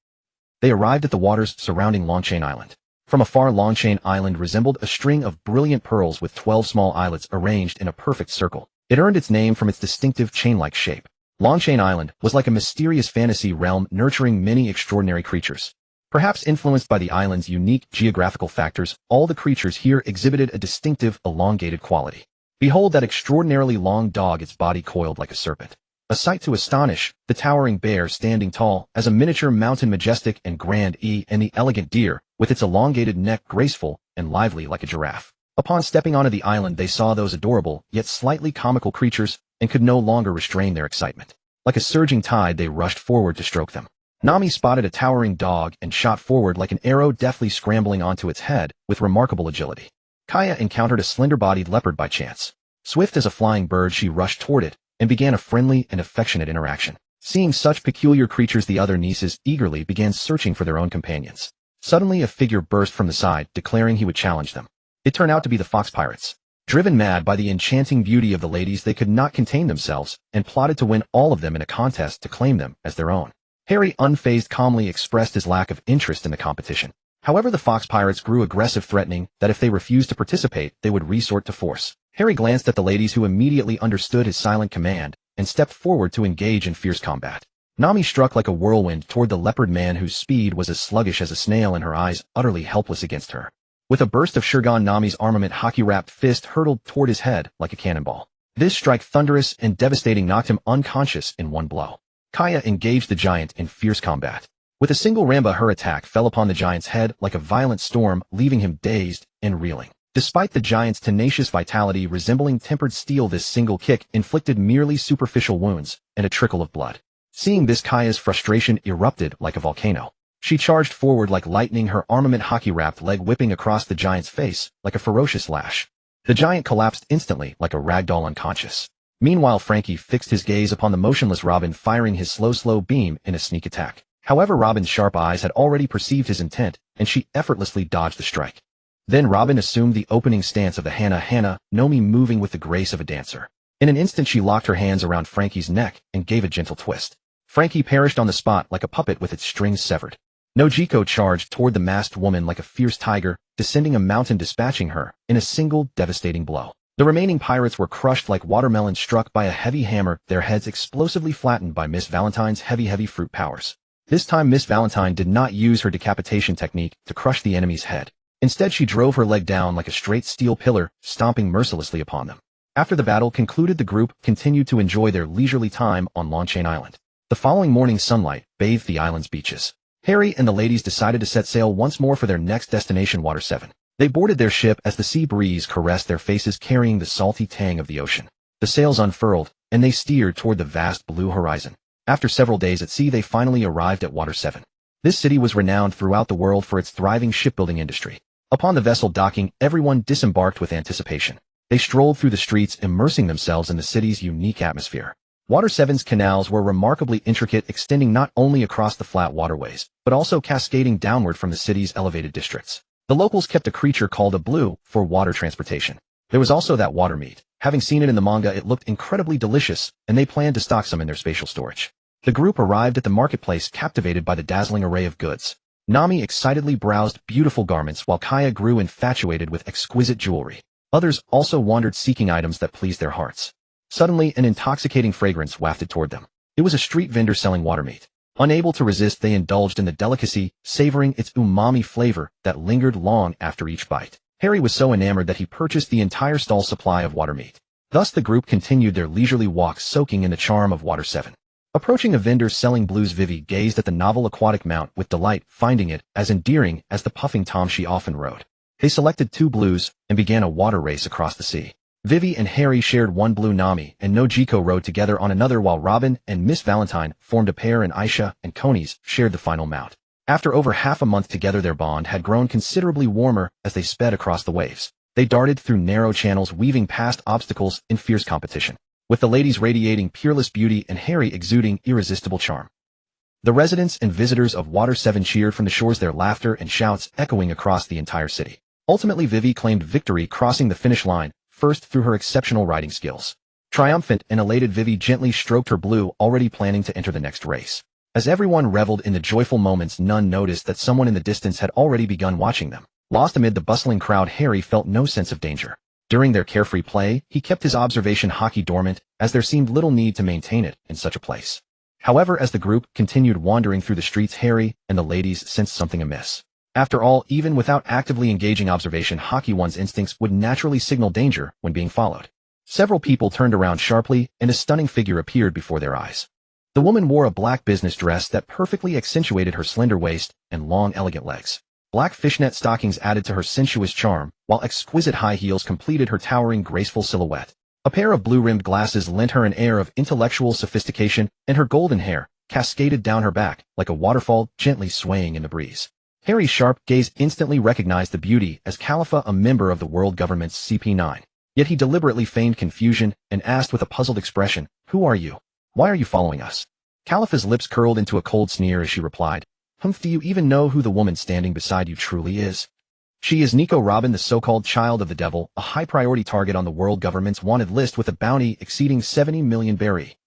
they arrived at the waters surrounding Longchain Island. From afar, Longchain Island resembled a string of brilliant pearls with 12 small islets arranged in a perfect circle. It earned its name from its distinctive chain-like shape. Longchain Island was like a mysterious fantasy realm, nurturing many extraordinary creatures. Perhaps influenced by the island's unique geographical factors, all the creatures here exhibited a distinctive, elongated quality. Behold that extraordinarily long dog, its body coiled like a serpent. A sight to astonish, the towering bear standing tall as a miniature mountain, majestic and grand, and the elegant deer, with its elongated neck, graceful and lively like a giraffe. Upon stepping onto the island, they saw those adorable, yet slightly comical creatures, and could no longer restrain their excitement. Like a surging tide, they rushed forward to stroke them. Nami spotted a towering dog and shot forward like an arrow, deftly scrambling onto its head with remarkable agility. Kaya encountered a slender-bodied leopard by chance. Swift as a flying bird, she rushed toward it and began a friendly and affectionate interaction. Seeing such peculiar creatures, the other nieces eagerly began searching for their own companions. Suddenly, a figure burst from the side, declaring he would challenge them. It turned out to be the Fox Pirates. Driven mad by the enchanting beauty of the ladies, they could not contain themselves and plotted to win all of them in a contest to claim them as their own. Harry, unfazed, calmly expressed his lack of interest in the competition. However, the Fox Pirates grew aggressive, threatening that if they refused to participate, they would resort to force. Harry glanced at the ladies, who immediately understood his silent command and stepped forward to engage in fierce combat. Nami struck like a whirlwind toward the leopard man, whose speed was as sluggish as a snail and her eyes utterly helpless against her. With a burst of Shurgan, Nami's armament Haki-wrapped fist hurtled toward his head like a cannonball. This strike, thunderous and devastating, knocked him unconscious in one blow. Kaya engaged the giant in fierce combat. With a single ramba, her attack fell upon the giant's head like a violent storm, leaving him dazed and reeling. Despite the giant's tenacious vitality resembling tempered steel, this single kick inflicted merely superficial wounds and a trickle of blood. Seeing this, Kaya's frustration erupted like a volcano. She charged forward like lightning, her armament Haki-wrapped leg whipping across the giant's face like a ferocious lash. The giant collapsed instantly like a ragdoll, unconscious. Meanwhile, Frankie fixed his gaze upon the motionless Robin, firing his slow beam in a sneak attack. However, Robin's sharp eyes had already perceived his intent, and she effortlessly dodged the strike. Then Robin assumed the opening stance of the Hana, Nomi, moving with the grace of a dancer. In an instant, she locked her hands around Frankie's neck and gave a gentle twist. Frankie perished on the spot like a puppet with its strings severed. Nojiko charged toward the masked woman like a fierce tiger, descending a mountain, dispatching her in a single devastating blow. The remaining pirates were crushed like watermelons struck by a heavy hammer, their heads explosively flattened by Miss Valentine's heavy fruit powers. This time, Miss Valentine did not use her decapitation technique to crush the enemy's head. Instead, she drove her leg down like a straight steel pillar, stomping mercilessly upon them. After the battle concluded, the group continued to enjoy their leisurely time on Longchain Island. The following morning sunlight bathed the island's beaches. Harry and the ladies decided to set sail once more for their next destination, Water 7. They boarded their ship as the sea breeze caressed their faces, carrying the salty tang of the ocean. The sails unfurled, and they steered toward the vast blue horizon. After several days at sea, they finally arrived at Water 7. This city was renowned throughout the world for its thriving shipbuilding industry. Upon the vessel docking, everyone disembarked with anticipation. They strolled through the streets, immersing themselves in the city's unique atmosphere. Water 7's canals were remarkably intricate, extending not only across the flat waterways, but also cascading downward from the city's elevated districts. The locals kept a creature called a blue for water transportation. There was also that water meat. Having seen it in the manga, it looked incredibly delicious, and they planned to stock some in their spatial storage. The group arrived at the marketplace, captivated by the dazzling array of goods. Nami excitedly browsed beautiful garments, while Kaya grew infatuated with exquisite jewelry. Others also wandered, seeking items that pleased their hearts. Suddenly, an intoxicating fragrance wafted toward them. It was a street vendor selling water meat. Unable to resist, they indulged in the delicacy, savoring its umami flavor that lingered long after each bite. Harry was so enamored that he purchased the entire stall's supply of water meat. Thus the group continued their leisurely walk, soaking in the charm of Water 7. Approaching a vendor selling blues, Vivi gazed at the novel aquatic mount with delight, finding it as endearing as the puffing tom she often rode. They selected 2 blues and began a water race across the sea. Vivi and Harry shared one blue. Nami and Nojiko rode together on another, while Robin and Miss Valentine formed a pair, and Aisha and Konis shared the final mount. After over half a month together, their bond had grown considerably warmer as they sped across the waves. They darted through narrow channels, weaving past obstacles in fierce competition, with the ladies radiating peerless beauty and Harry exuding irresistible charm. The residents and visitors of Water 7 cheered from the shores, their laughter and shouts echoing across the entire city. Ultimately, Vivi claimed victory, crossing the finish line first through her exceptional riding skills. Triumphant and elated, Vivi gently stroked her blue, already planning to enter the next race. As everyone reveled in the joyful moments, none noticed that someone in the distance had already begun watching them. Lost amid the bustling crowd, Harry felt no sense of danger. During their carefree play, he kept his observation Haki dormant, as there seemed little need to maintain it in such a place. However, as the group continued wandering through the streets, Harry and the ladies sensed something amiss. After all, even without actively engaging observation Haki, one's instincts would naturally signal danger when being followed. Several people turned around sharply, and a stunning figure appeared before their eyes. The woman wore a black business dress that perfectly accentuated her slender waist and long, elegant legs. Black fishnet stockings added to her sensuous charm, while exquisite high heels completed her towering, graceful silhouette. A pair of blue-rimmed glasses lent her an air of intellectual sophistication, and her golden hair cascaded down her back like a waterfall, gently swaying in the breeze. Harry's sharp gaze instantly recognized the beauty as Khalifa, a member of the world government's CP9. Yet he deliberately feigned confusion and asked with a puzzled expression, "Who are you? Why are you following us?" Khalifa's lips curled into a cold sneer as she replied, "Do you even know who the woman standing beside you truly is? She is Nico Robin, the so-called child of the devil, a high-priority target on the world government's wanted list with a bounty exceeding 70 million berry."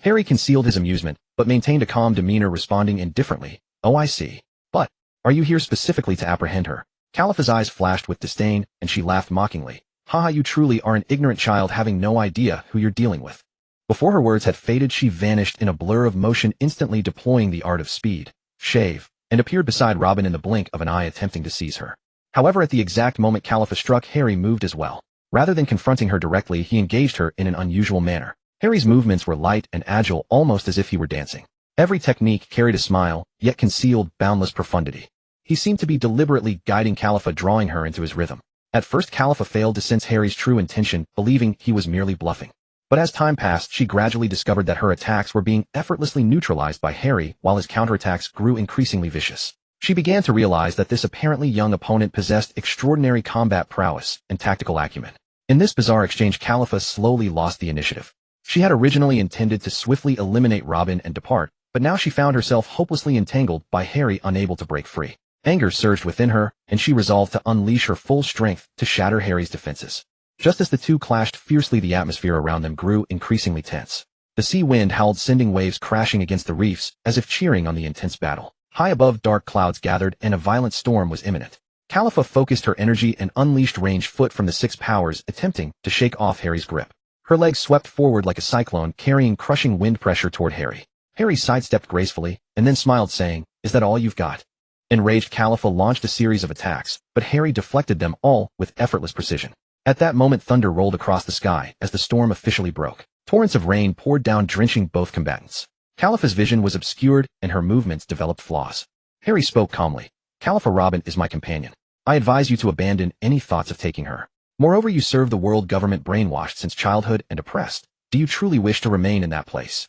Harry concealed his amusement, but maintained a calm demeanor, responding indifferently, "Oh, I see. But are you here specifically to apprehend her?" Khalifa's eyes flashed with disdain, and she laughed mockingly. "Haha, you truly are an ignorant child, having no idea who you're dealing with." Before her words had faded, she vanished in a blur of motion, instantly deploying the art of speed, shave, and appeared beside Robin in the blink of an eye, attempting to seize her. However, at the exact moment Khalifa struck, Harry moved as well. Rather than confronting her directly, he engaged her in an unusual manner. Harry's movements were light and agile, almost as if he were dancing. Every technique carried a smile, yet concealed boundless profundity. He seemed to be deliberately guiding Khalifa, drawing her into his rhythm. At first Khalifa failed to sense Harry's true intention, believing he was merely bluffing. But as time passed, she gradually discovered that her attacks were being effortlessly neutralized by Harry, while his counterattacks grew increasingly vicious. She began to realize that this apparently young opponent possessed extraordinary combat prowess and tactical acumen. In this bizarre exchange, Khalifa slowly lost the initiative. She had originally intended to swiftly eliminate Robin and depart, but now she found herself hopelessly entangled by Harry, unable to break free. Anger surged within her, and she resolved to unleash her full strength to shatter Harry's defenses. Just as the two clashed fiercely, the atmosphere around them grew increasingly tense. The sea wind howled, sending waves crashing against the reefs, as if cheering on the intense battle. High above, dark clouds gathered, and a violent storm was imminent. Khalifa focused her energy and unleashed range foot from the six powers, attempting to shake off Harry's grip. Her legs swept forward like a cyclone, carrying crushing wind pressure toward Harry. Harry sidestepped gracefully, and then smiled, saying, "Is that all you've got?" Enraged, Khalifa launched a series of attacks, but Harry deflected them all with effortless precision. At that moment, thunder rolled across the sky as the storm officially broke. Torrents of rain poured down, drenching both combatants. Califa's vision was obscured and her movements developed flaws. Harry spoke calmly. Califa Robin is my companion. I advise you to abandon any thoughts of taking her. Moreover, you serve the world government brainwashed since childhood and oppressed. Do you truly wish to remain in that place?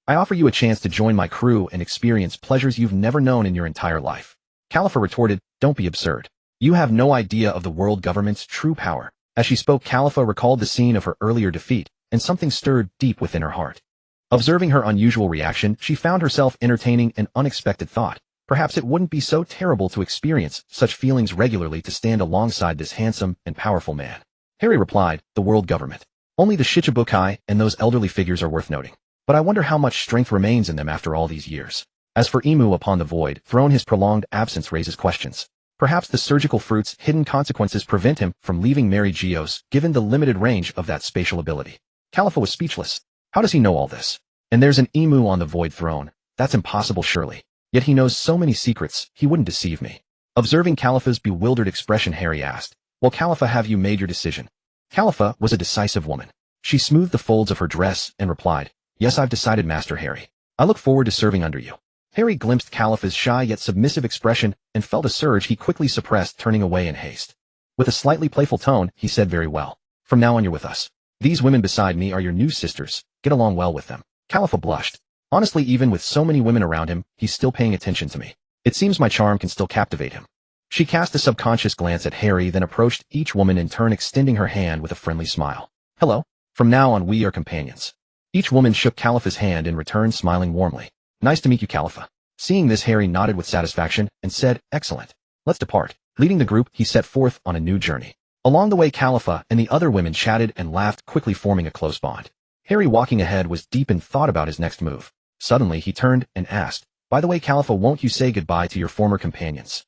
I offer you a chance to join my crew and experience pleasures you've never known in your entire life. Califa retorted, don't be absurd. You have no idea of the world government's true power. As she spoke, Califa recalled the scene of her earlier defeat, and something stirred deep within her heart. Observing her unusual reaction, she found herself entertaining an unexpected thought. Perhaps it wouldn't be so terrible to experience such feelings regularly to stand alongside this handsome and powerful man. Harry replied, the world government. Only the Shichibukai and those elderly figures are worth noting. But I wonder how much strength remains in them after all these years. As for Emu upon the void throne, his prolonged absence raises questions. Perhaps the surgical fruit's hidden consequences prevent him from leaving Mary Geos, given the limited range of that spatial ability. Califa was speechless. How does he know all this? And there's an Emu on the void throne. That's impossible surely. Yet he knows so many secrets, he wouldn't deceive me. Observing Califa's bewildered expression, Harry asked, well, Califa, have you made your decision? Califa was a decisive woman. She smoothed the folds of her dress and replied, yes, I've decided, Master Harry. I look forward to serving under you. Harry glimpsed Califa's shy yet submissive expression and felt a surge he quickly suppressed, turning away in haste. With a slightly playful tone, he said, very well. From now on you're with us. These women beside me are your new sisters. Get along well with them. Califa blushed. Honestly, even with so many women around him, he's still paying attention to me. It seems my charm can still captivate him. She cast a subconscious glance at Harry, then approached each woman in turn, extending her hand with a friendly smile. Hello. From now on we are companions. Each woman shook Califa's hand in return, smiling warmly. Nice to meet you, Califa. Seeing this, Harry nodded with satisfaction and said, excellent. Let's depart. Leading the group, he set forth on a new journey. Along the way, Califa and the other women chatted and laughed, quickly forming a close bond. Harry, walking ahead, was deep in thought about his next move. Suddenly, he turned and asked, by the way, Califa, won't you say goodbye to your former companions?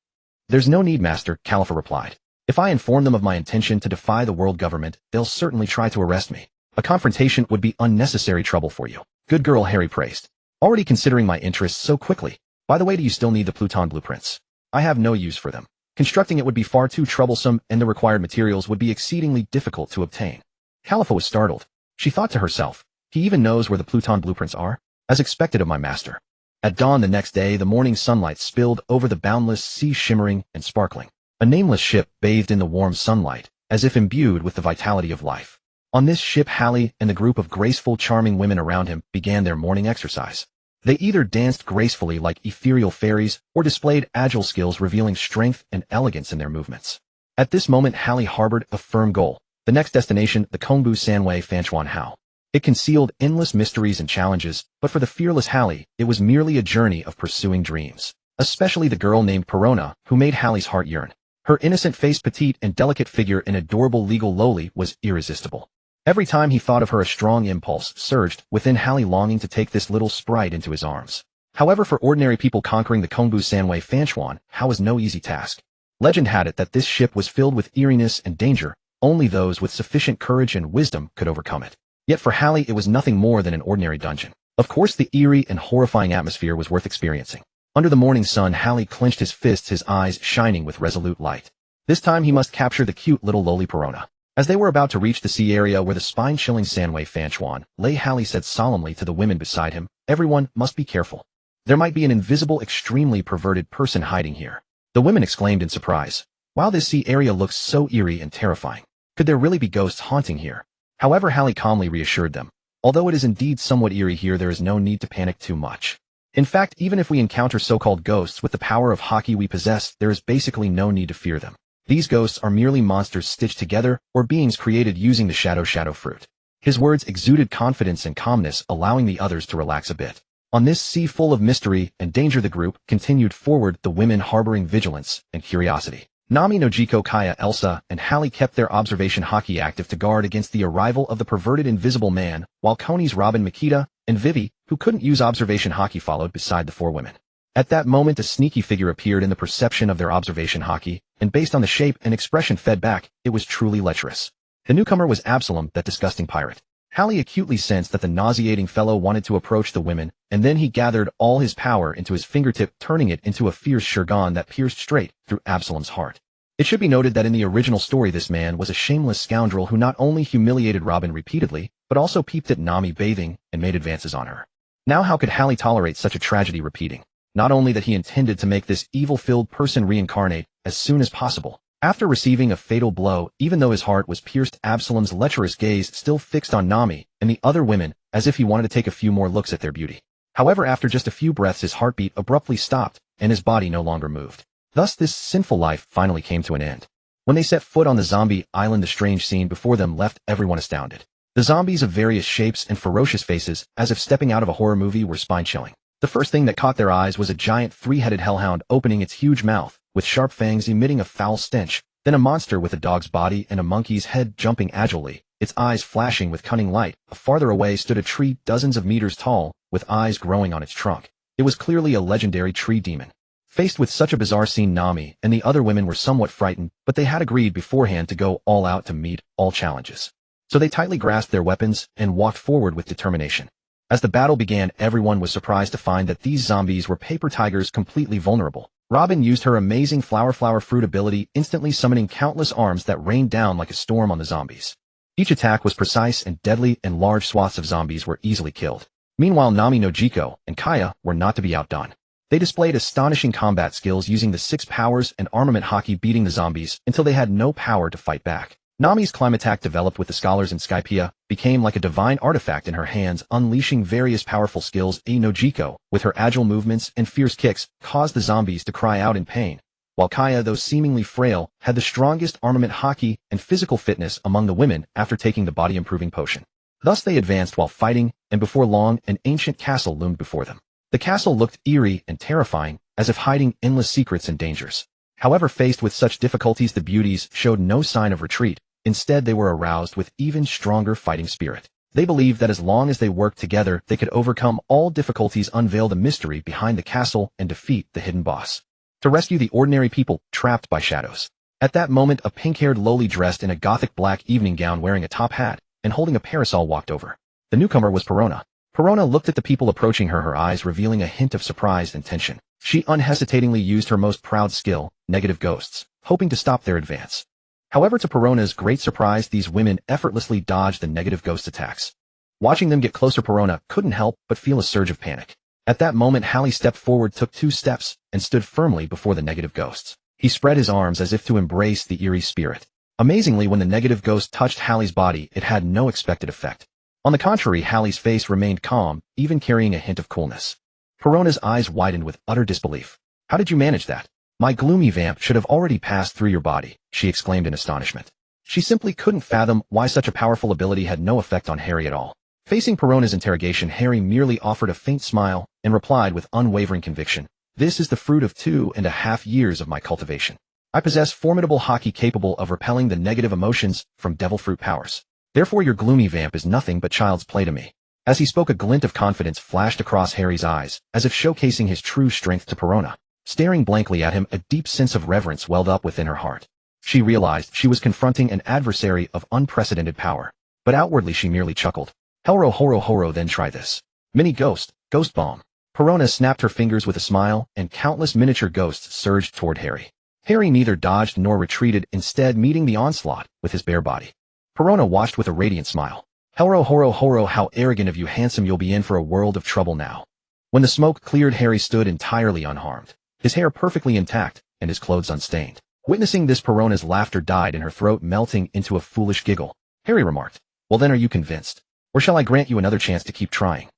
There's no need, Master, Califa replied. If I inform them of my intention to defy the world government, they'll certainly try to arrest me. A confrontation would be unnecessary trouble for you. Good girl, Harry praised. Already considering my interests so quickly. By the way, do you still need the Pluton blueprints? I have no use for them. Constructing it would be far too troublesome, and the required materials would be exceedingly difficult to obtain. Califa was startled. She thought to herself, he even knows where the Pluton blueprints are? As expected of my master. At dawn the next day, the morning sunlight spilled over the boundless sea, shimmering and sparkling. A nameless ship bathed in the warm sunlight, as if imbued with the vitality of life. On this ship, Halley and the group of graceful, charming women around him began their morning exercise. They either danced gracefully like ethereal fairies or displayed agile skills revealing strength and elegance in their movements. At this moment, Halley harbored a firm goal. The next destination, the Kongbu Sanwei Fanchuan Hao. It concealed endless mysteries and challenges, but for the fearless Halley, it was merely a journey of pursuing dreams. Especially the girl named Perona, who made Halley's heart yearn. Her innocent face, petite and delicate figure, and adorable legal loli was irresistible. Every time he thought of her, a strong impulse surged within Halley, longing to take this little sprite into his arms. However, for ordinary people, conquering the Kongbu Sanwei Fanchuan Hao was no easy task. Legend had it that this ship was filled with eeriness and danger. Only those with sufficient courage and wisdom could overcome it. Yet for Halley, it was nothing more than an ordinary dungeon. Of course, the eerie and horrifying atmosphere was worth experiencing. Under the morning sun, Halley clenched his fists, his eyes shining with resolute light. This time he must capture the cute little loli Perona. As they were about to reach the sea area where the spine-chilling Sanwei Fanchuan lay, Halley said solemnly to the women beside him, everyone must be careful. There might be an invisible, extremely perverted person hiding here. The women exclaimed in surprise. Wow, this sea area looks so eerie and terrifying. Could there really be ghosts haunting here? However, Halley calmly reassured them. Although it is indeed somewhat eerie here, there is no need to panic too much. In fact, even if we encounter so-called ghosts with the power of Haki we possess, there is basically no need to fear them. These ghosts are merely monsters stitched together or beings created using the shadow fruit. His words exuded confidence and calmness, allowing the others to relax a bit. On this sea full of mystery and danger, the group continued forward, the women harboring vigilance and curiosity. Nami, Nojiko, Kaya, Elsa, and Halley kept their observation Haki active to guard against the arrival of the perverted invisible man, while Koni's Robin, Makita, and Vivi, who couldn't use observation Haki, followed beside the four women. At that moment, a sneaky figure appeared in the perception of their observation Haki, and based on the shape and expression fed back, it was truly lecherous. The newcomer was Absalom, that disgusting pirate. Halley acutely sensed that the nauseating fellow wanted to approach the women, and then he gathered all his power into his fingertip, turning it into a fierce shurgan that pierced straight through Absalom's heart. It should be noted that in the original story, this man was a shameless scoundrel who not only humiliated Robin repeatedly, but also peeped at Nami bathing and made advances on her. Now how could Hallie tolerate such a tragedy repeating? Not only that he intended to make this evil-filled person reincarnate as soon as possible. After receiving a fatal blow, even though his heart was pierced, Absalom's lecherous gaze still fixed on Nami and the other women, as if he wanted to take a few more looks at their beauty. However, after just a few breaths his heartbeat abruptly stopped, and his body no longer moved. Thus this sinful life finally came to an end. When they set foot on the zombie island, the strange scene before them left everyone astounded. The zombies of various shapes and ferocious faces, as if stepping out of a horror movie, were spine-chilling. The first thing that caught their eyes was a giant three-headed hellhound opening its huge mouth, with sharp fangs emitting a foul stench, then a monster with a dog's body and a monkey's head jumping agilely, its eyes flashing with cunning light. Farther away stood a tree dozens of meters tall, with eyes growing on its trunk. It was clearly a legendary tree demon. Faced with such a bizarre scene, Nami and the other women were somewhat frightened, but they had agreed beforehand to go all out to meet all challenges. So they tightly grasped their weapons and walked forward with determination. As the battle began, everyone was surprised to find that these zombies were paper tigers, completely vulnerable. Robin used her amazing flower fruit ability, instantly summoning countless arms that rained down like a storm on the zombies. Each attack was precise and deadly, and large swaths of zombies were easily killed. Meanwhile, Nami, Nojiko, and Kaya were not to be outdone. They displayed astonishing combat skills, using the 6 powers and armament Haki, beating the zombies until they had no power to fight back. Nami's climb attack, developed with the scholars in Skypiea, became like a divine artifact in her hands, unleashing various powerful skills. Nojiko, with her agile movements and fierce kicks, caused the zombies to cry out in pain, while Kaya, though seemingly frail, had the strongest armament Haki and physical fitness among the women after taking the body-improving potion. Thus they advanced while fighting, and before long an ancient castle loomed before them. The castle looked eerie and terrifying, as if hiding endless secrets and dangers. However, faced with such difficulties, the beauties showed no sign of retreat. Instead, they were aroused with even stronger fighting spirit. They believed that as long as they worked together, they could overcome all difficulties, unveil the mystery behind the castle, and defeat the hidden boss. To rescue the ordinary people trapped by shadows. At that moment, a pink-haired lowly dressed in a gothic black evening gown, wearing a top hat and holding a parasol, walked over. The newcomer was Perona. Perona looked at the people approaching her, her eyes revealing a hint of surprise and tension. She unhesitatingly used her most proud skill, negative ghosts, hoping to stop their advance. However, to Perona's great surprise, these women effortlessly dodged the negative ghost attacks. Watching them get closer, Perona couldn't help but feel a surge of panic. At that moment, Hallie stepped forward, took 2 steps, and stood firmly before the negative ghosts. He spread his arms as if to embrace the eerie spirit. Amazingly, when the negative ghost touched Hallie's body, it had no expected effect. On the contrary, Hallie's face remained calm, even carrying a hint of coolness. Perona's eyes widened with utter disbelief. "How did you manage that? My gloomy vamp should have already passed through your body," she exclaimed in astonishment. She simply couldn't fathom why such a powerful ability had no effect on Harry at all. Facing Perona's interrogation, Harry merely offered a faint smile and replied with unwavering conviction, "This is the fruit of 2.5 years of my cultivation. I possess formidable Haki capable of repelling the negative emotions from devil fruit powers. Therefore your gloomy vamp is nothing but child's play to me." As he spoke, a glint of confidence flashed across Harry's eyes, as if showcasing his true strength to Perona. Staring blankly at him, a deep sense of reverence welled up within her heart. She realized she was confronting an adversary of unprecedented power, but outwardly she merely chuckled. "Helro horo horo, then try this. Mini ghost bomb." Perona snapped her fingers with a smile, and countless miniature ghosts surged toward Harry. Harry neither dodged nor retreated, instead meeting the onslaught with his bare body. Perona watched with a radiant smile. "Helro horo horo, how arrogant of you, handsome, you'll be in for a world of trouble now." When the smoke cleared, Harry stood entirely unharmed, his hair perfectly intact and his clothes unstained. Witnessing this, Perona's laughter died in her throat, melting into a foolish giggle. Harry remarked, "Well then, are you convinced? Or shall I grant you another chance to keep trying?"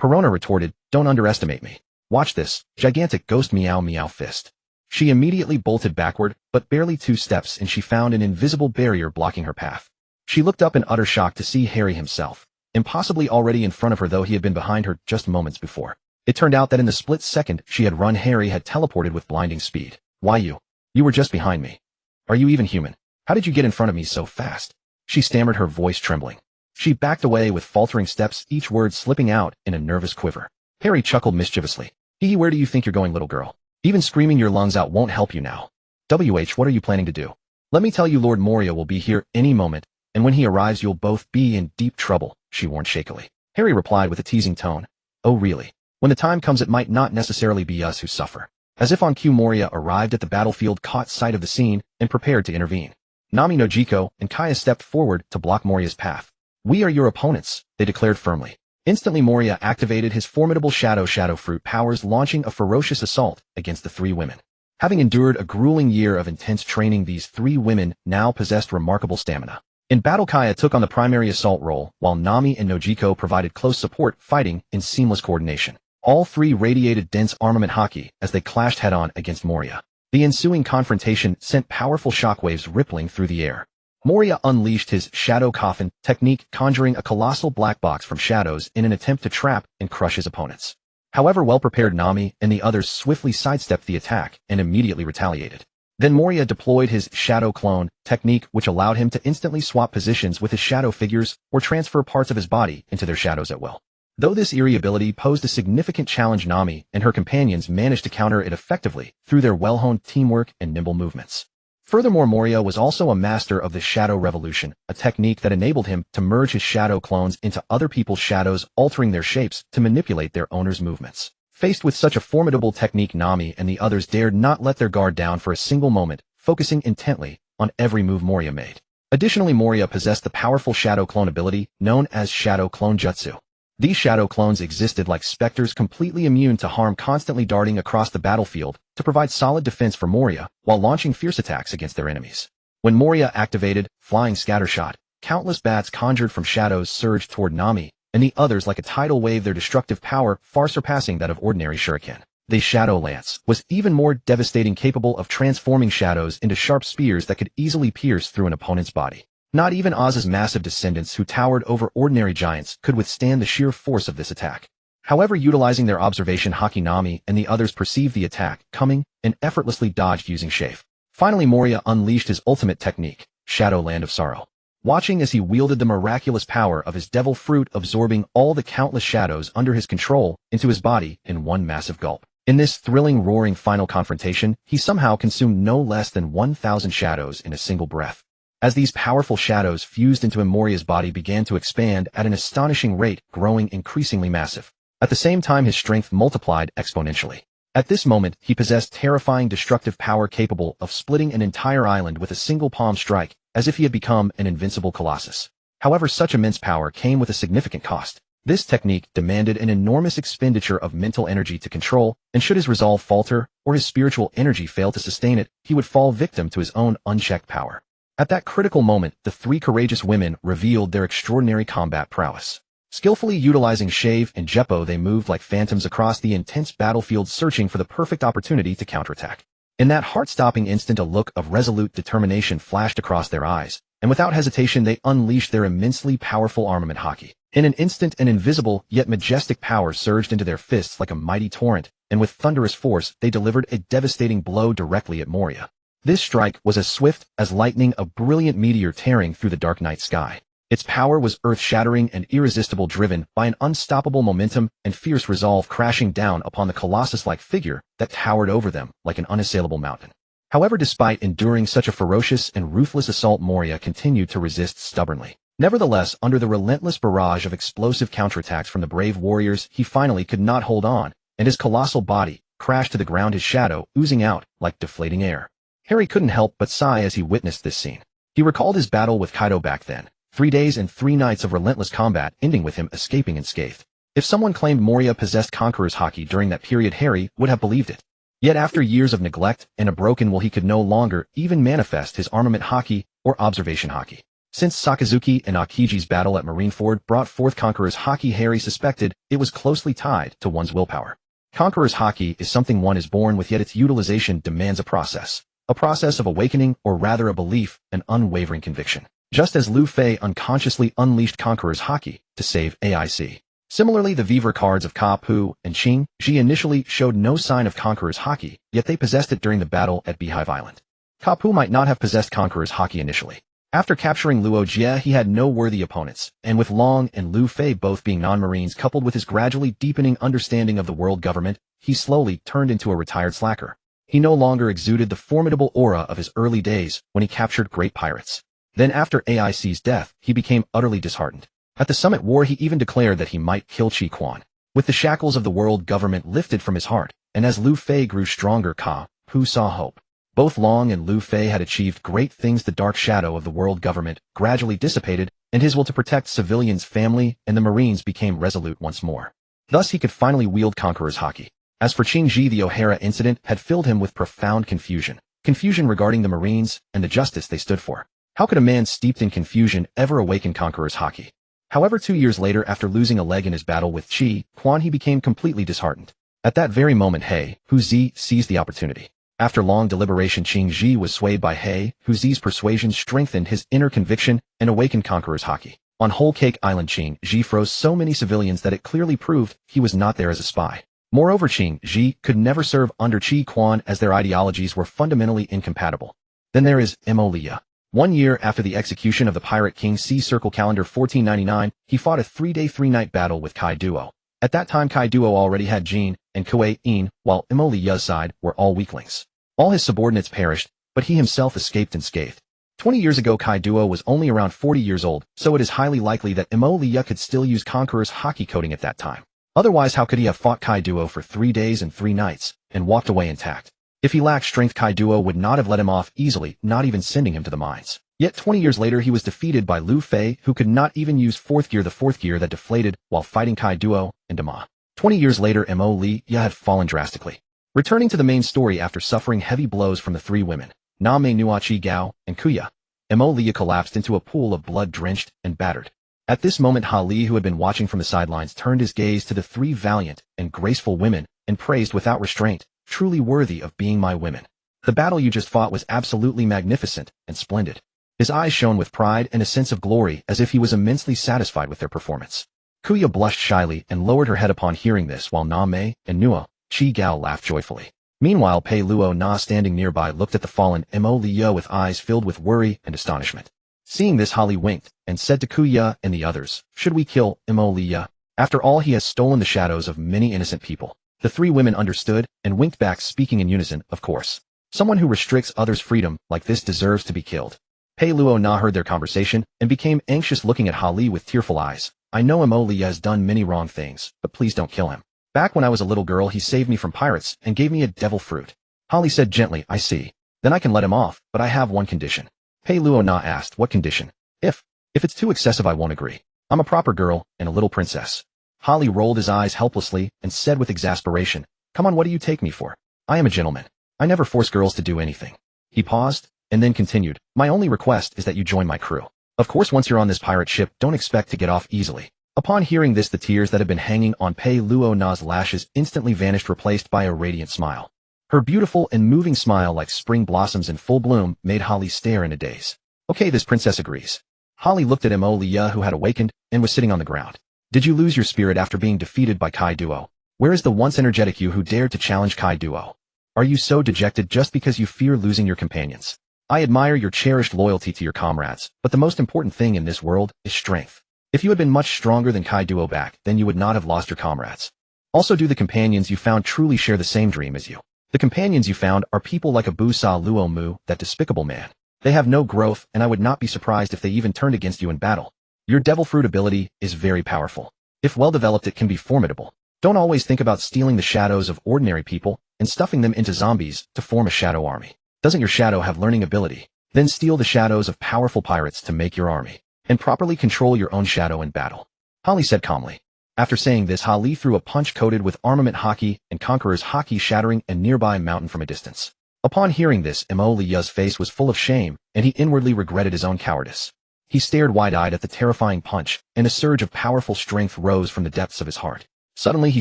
Perona retorted, "Don't underestimate me. Watch this gigantic ghost meow meow fist." She immediately bolted backward, but barely 2 steps and she found an invisible barrier blocking her path. She looked up in utter shock to see Harry himself, impossibly already in front of her, though he had been behind her just moments before. It turned out that in the split second she had run, Harry had teleported with blinding speed. "Why you were just behind me. Are you even human? How did you get in front of me so fast?" she stammered, her voice trembling. She backed away with faltering steps, each word slipping out in a nervous quiver. Harry chuckled mischievously. Where do you think you're going, little girl? Even screaming your lungs out won't help you now. What are you planning to do? Let me tell you, Lord Moria will be here any moment, and when he arrives you'll both be in deep trouble," she warned shakily. Harry replied with a teasing tone, "Oh really? When the time comes it might not necessarily be us who suffer." As if on cue, Moria arrived at the battlefield, caught sight of the scene, and prepared to intervene. Nami, Nojiko, and Kaya stepped forward to block Moria's path. "We are your opponents," they declared firmly. Instantly Moria activated his formidable shadow fruit powers, launching a ferocious assault against the three women. Having endured a grueling year of intense training, these three women now possessed remarkable stamina. In battle, Kaya took on the primary assault role, while Nami and Nojiko provided close support, fighting in seamless coordination. All three radiated dense armament Haki as they clashed head-on against Moria. The ensuing confrontation sent powerful shockwaves rippling through the air. Moria unleashed his Shadow Coffin technique, conjuring a colossal black box from shadows in an attempt to trap and crush his opponents. However, well-prepared Nami and the others swiftly sidestepped the attack and immediately retaliated. Then Moria deployed his Shadow Clone technique, which allowed him to instantly swap positions with his shadow figures or transfer parts of his body into their shadows at will. Though this eerie ability posed a significant challenge, Nami and her companions managed to counter it effectively through their well-honed teamwork and nimble movements. Furthermore, Moria was also a master of the Shadow Revolution, a technique that enabled him to merge his shadow clones into other people's shadows, altering their shapes to manipulate their owner's movements. Faced with such a formidable technique, Nami and the others dared not let their guard down for a single moment, focusing intently on every move Moria made. Additionally, Moria possessed the powerful shadow clone ability known as Shadow Clone Jutsu. These shadow clones existed like specters, completely immune to harm, constantly darting across the battlefield to provide solid defense for Moria while launching fierce attacks against their enemies. When Moria activated Flying Scattershot, countless bats conjured from shadows surged toward Nami and the others like a tidal wave, their destructive power far surpassing that of ordinary shuriken. The Shadow Lance was even more devastating, capable of transforming shadows into sharp spears that could easily pierce through an opponent's body. Not even Oz's massive descendants, who towered over ordinary giants, could withstand the sheer force of this attack. However, utilizing their observation Haki, Nami and the others perceived the attack coming and effortlessly dodged using Shafe. Finally, Moria unleashed his ultimate technique, Shadow Land of Sorrow. Watching as he wielded the miraculous power of his devil fruit, absorbing all the countless shadows under his control into his body in one massive gulp. In this thrilling, roaring final confrontation, he somehow consumed no less than 1,000 shadows in a single breath. As these powerful shadows fused into him, Moria's body began to expand at an astonishing rate, growing increasingly massive. At the same time, his strength multiplied exponentially. At this moment, he possessed terrifying destructive power, capable of splitting an entire island with a single palm strike, as if he had become an invincible colossus. However, such immense power came with a significant cost. This technique demanded an enormous expenditure of mental energy to control, and should his resolve falter or his spiritual energy fail to sustain it, he would fall victim to his own unchecked power. At that critical moment, the three courageous women revealed their extraordinary combat prowess. Skillfully utilizing Shave and Jeppo, they moved like phantoms across the intense battlefield, searching for the perfect opportunity to counterattack. In that heart-stopping instant, a look of resolute determination flashed across their eyes, and without hesitation they unleashed their immensely powerful armament Haki. In an instant, an invisible yet majestic power surged into their fists like a mighty torrent, and with thunderous force they delivered a devastating blow directly at Moria. This strike was as swift as lightning, a brilliant meteor tearing through the dark night sky. Its power was earth-shattering and irresistible, driven by an unstoppable momentum and fierce resolve, crashing down upon the colossus-like figure that towered over them like an unassailable mountain. However, despite enduring such a ferocious and ruthless assault, Moria continued to resist stubbornly. Nevertheless, under the relentless barrage of explosive counterattacks from the brave warriors, he finally could not hold on, and his colossal body crashed to the ground, his shadow oozing out like deflating air. Harry couldn't help but sigh as he witnessed this scene. He recalled his battle with Kaido back then. 3 days and 3 nights of relentless combat, ending with him escaping unscathed. If someone claimed Moria possessed Conqueror's Haki during that period, Harry would have believed it. Yet after years of neglect and a broken will, he could no longer even manifest his armament Haki or observation Haki. Since Sakazuki and Akiji's battle at Marineford brought forth Conqueror's Haki, Harry suspected it was closely tied to one's willpower. Conqueror's Haki is something one is born with, yet its utilization demands a process of awakening, or rather a belief, an unwavering conviction. Just as Lu Fei unconsciously unleashed Conqueror's Haki to save AIC. Similarly, the Vivre cards of Ka Pu and Qing Ji initially showed no sign of Conqueror's Haki, yet they possessed it during the battle at Beehive Island. Ka Pu might not have possessed Conqueror's Haki initially. After capturing Luo Jie, he had no worthy opponents, and with Long and Lu Fei both being non-Marines, coupled with his gradually deepening understanding of the world government, he slowly turned into a retired slacker. He no longer exuded the formidable aura of his early days when he captured great pirates. Then after AIC's death, he became utterly disheartened. At the Summit War, he even declared that he might kill Chi Quan. With the shackles of the world government lifted from his heart, and as Lu Fei grew stronger, Ka Pu saw hope. Both Long and Lu Fei had achieved great things. The dark shadow of the world government gradually dissipated, and his will to protect civilians' family and the Marines became resolute once more. Thus he could finally wield Conqueror's Haki. As for Qingji, the O'Hara incident had filled him with profound confusion. Confusion regarding the Marines and the justice they stood for. How could a man steeped in confusion ever awaken Conqueror's Haki? However, 2 years later, after losing a leg in his battle with Qi Quan, he became completely disheartened. At that very moment, He Huzi seized the opportunity. After long deliberation, Qingji was swayed by He Huzi's persuasion, strengthened his inner conviction, and awakened Conqueror's Haki. On Whole Cake Island, Qingji froze so many civilians that it clearly proved he was not there as a spy. Moreover, Qingji could never serve under Qi Quan as their ideologies were fundamentally incompatible. Then there is Mo Liya. 1 year after the execution of the Pirate King, C Circle Calendar 1499, he fought a 3-day 3-night battle with Kai Duo. At that time, Kai Duo already had Jin and Kuei Yin, while Mo Liya's side were all weaklings. All his subordinates perished, but he himself escaped unscathed. 20 years ago, Kai Duo was only around 40 years old, so it is highly likely that Mo Liya could still use Conqueror's Haki coding at that time. Otherwise, how could he have fought Kai Duo for 3 days and 3 nights, and walked away intact? If he lacked strength, Kai Duo would not have let him off easily, not even sending him to the mines. Yet 20 years later, he was defeated by Lu Fei, who could not even use fourth gear, the fourth gear that deflated while fighting Kai Duo and Dama. 20 years later, Mo Liya had fallen drastically. Returning to the main story, after suffering heavy blows from the 3 women, Nami Nuachi Gao and Kuya, Mo Liya collapsed into a pool of blood, drenched and battered. At this moment, Li, who had been watching from the sidelines, turned his gaze to the 3 valiant and graceful women and praised without restraint, "Truly worthy of being my women. The battle you just fought was absolutely magnificent and splendid." His eyes shone with pride and a sense of glory, as if he was immensely satisfied with their performance. Kuya blushed shyly and lowered her head upon hearing this, while Name and Nuo Chi Gao laughed joyfully. Meanwhile, Pei Luo Na, standing nearby, looked at the fallen Mo Liya with eyes filled with worry and astonishment. Seeing this, Li winked and said to Kuya and the others, "Should we kill Mo Liya? After all, he has stolen the shadows of many innocent people." The 3 women understood and winked back, speaking in unison, "Of course. Someone who restricts others' freedom like this deserves to be killed." Pei Luo Na heard their conversation and became anxious, looking at Li with tearful eyes. "I know Mo Liya has done many wrong things, but please don't kill him. Back when I was a little girl, he saved me from pirates and gave me a devil fruit." Li said gently, "I see. Then I can let him off, but I have one condition." Pei Luo Na asked, "What condition?" If it's too excessive, I won't agree. I'm a proper girl and a little princess." Li rolled his eyes helplessly and said with exasperation, "Come on, what do you take me for? I am a gentleman. I never force girls to do anything." He paused and then continued, "My only request is that you join my crew. Of course, once you're on this pirate ship, don't expect to get off easily." Upon hearing this, the tears that had been hanging on Pei Luo Na's lashes instantly vanished, replaced by a radiant smile. Her beautiful and moving smile, like spring blossoms in full bloom, made Li stare in a daze. "Okay, this princess agrees." Li looked at Mo Liya, who had awakened and was sitting on the ground. "Did you lose your spirit after being defeated by Kai Duo? Where is the once energetic you who dared to challenge Kai Duo? Are you so dejected just because you fear losing your companions? I admire your cherished loyalty to your comrades, but the most important thing in this world is strength. If you had been much stronger than Kai Duo back, then you would not have lost your comrades. Also, do the companions you found truly share the same dream as you? The companions you found are people like Abu Sa Luo Mu, that despicable man. They have no growth, and I would not be surprised if they even turned against you in battle. Your devil fruit ability is very powerful. If well developed, it can be formidable. Don't always think about stealing the shadows of ordinary people and stuffing them into zombies to form a shadow army. Doesn't your shadow have learning ability? Then steal the shadows of powerful pirates to make your army, and properly control your own shadow in battle." Li said calmly. After saying this, Li threw a punch coated with armament Haki and Conqueror's Haki, shattering a nearby mountain from a distance. Upon hearing this, Mo Liya's face was full of shame, and he inwardly regretted his own cowardice. He stared wide-eyed at the terrifying punch, and a surge of powerful strength rose from the depths of his heart. Suddenly he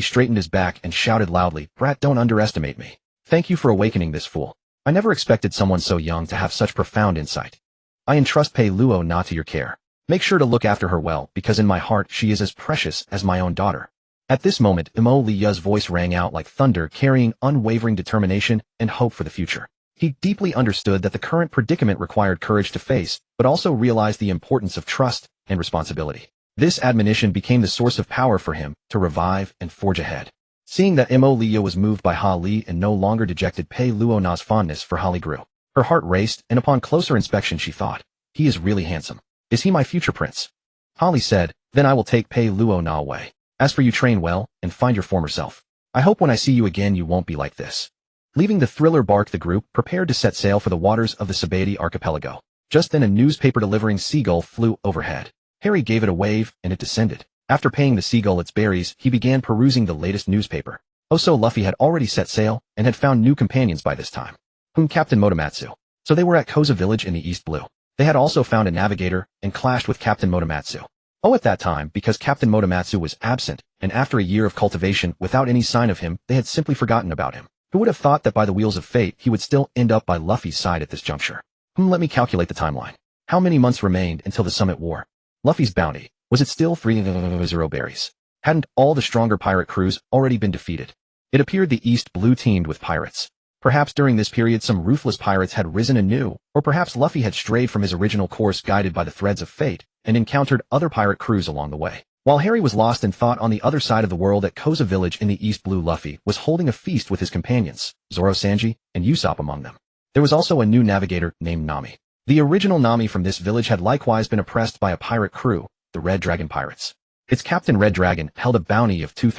straightened his back and shouted loudly, "Brat, don't underestimate me. Thank you for awakening this fool. I never expected someone so young to have such profound insight. I entrust Pei Luo Na to your care. Make sure to look after her well, because in my heart she is as precious as my own daughter." At this moment, Mo Liya's voice rang out like thunder, carrying unwavering determination and hope for the future. He deeply understood that the current predicament required courage to face, but also realized the importance of trust and responsibility. This admonition became the source of power for him to revive and forge ahead. Seeing that Mo Liya was moved by Li and no longer dejected, Pei Luo Na's fondness for Li grew. Her heart raced, and upon closer inspection she thought, "He is really handsome. Is he my future prince?" Li said, "Then I will take Pei Luo Na away. As for you, train well and find your former self. I hope when I see you again you won't be like this." Leaving the thriller bark, the group prepared to set sail for the waters of the Sabaody archipelago. Just then a newspaper-delivering seagull flew overhead. Harry gave it a wave, and it descended. After paying the seagull its berries, he began perusing the latest newspaper. Oh, so Luffy had already set sail, and had found new companions by this time. Captain Motomatsu. So they were at Koza village in the East Blue. They had also found a navigator, and clashed with Captain Motomatsu. Oh, at that time, because Captain Motomatsu was absent, and after a year of cultivation without any sign of him, they had simply forgotten about him. Who would have thought that by the wheels of fate he would still end up by Luffy's side at this juncture? Let me calculate the timeline. How many months remained until the Summit War? Luffy's bounty. Was it still 3 berries? Hadn't all the stronger pirate crews already been defeated? It appeared the East Blue teamed with pirates. Perhaps during this period some ruthless pirates had risen anew, or perhaps Luffy had strayed from his original course guided by the threads of fate, and encountered other pirate crews along the way. While Harry was lost in thought on the other side of the world at Koza village in the East Blue, Luffy was holding a feast with his companions, Zoro, Sanji, and Usopp among them. There was also a new navigator named Nami. The original Nami from this village had likewise been oppressed by a pirate crew, the Red Dragon Pirates. Its captain Red Dragon held a bounty of 2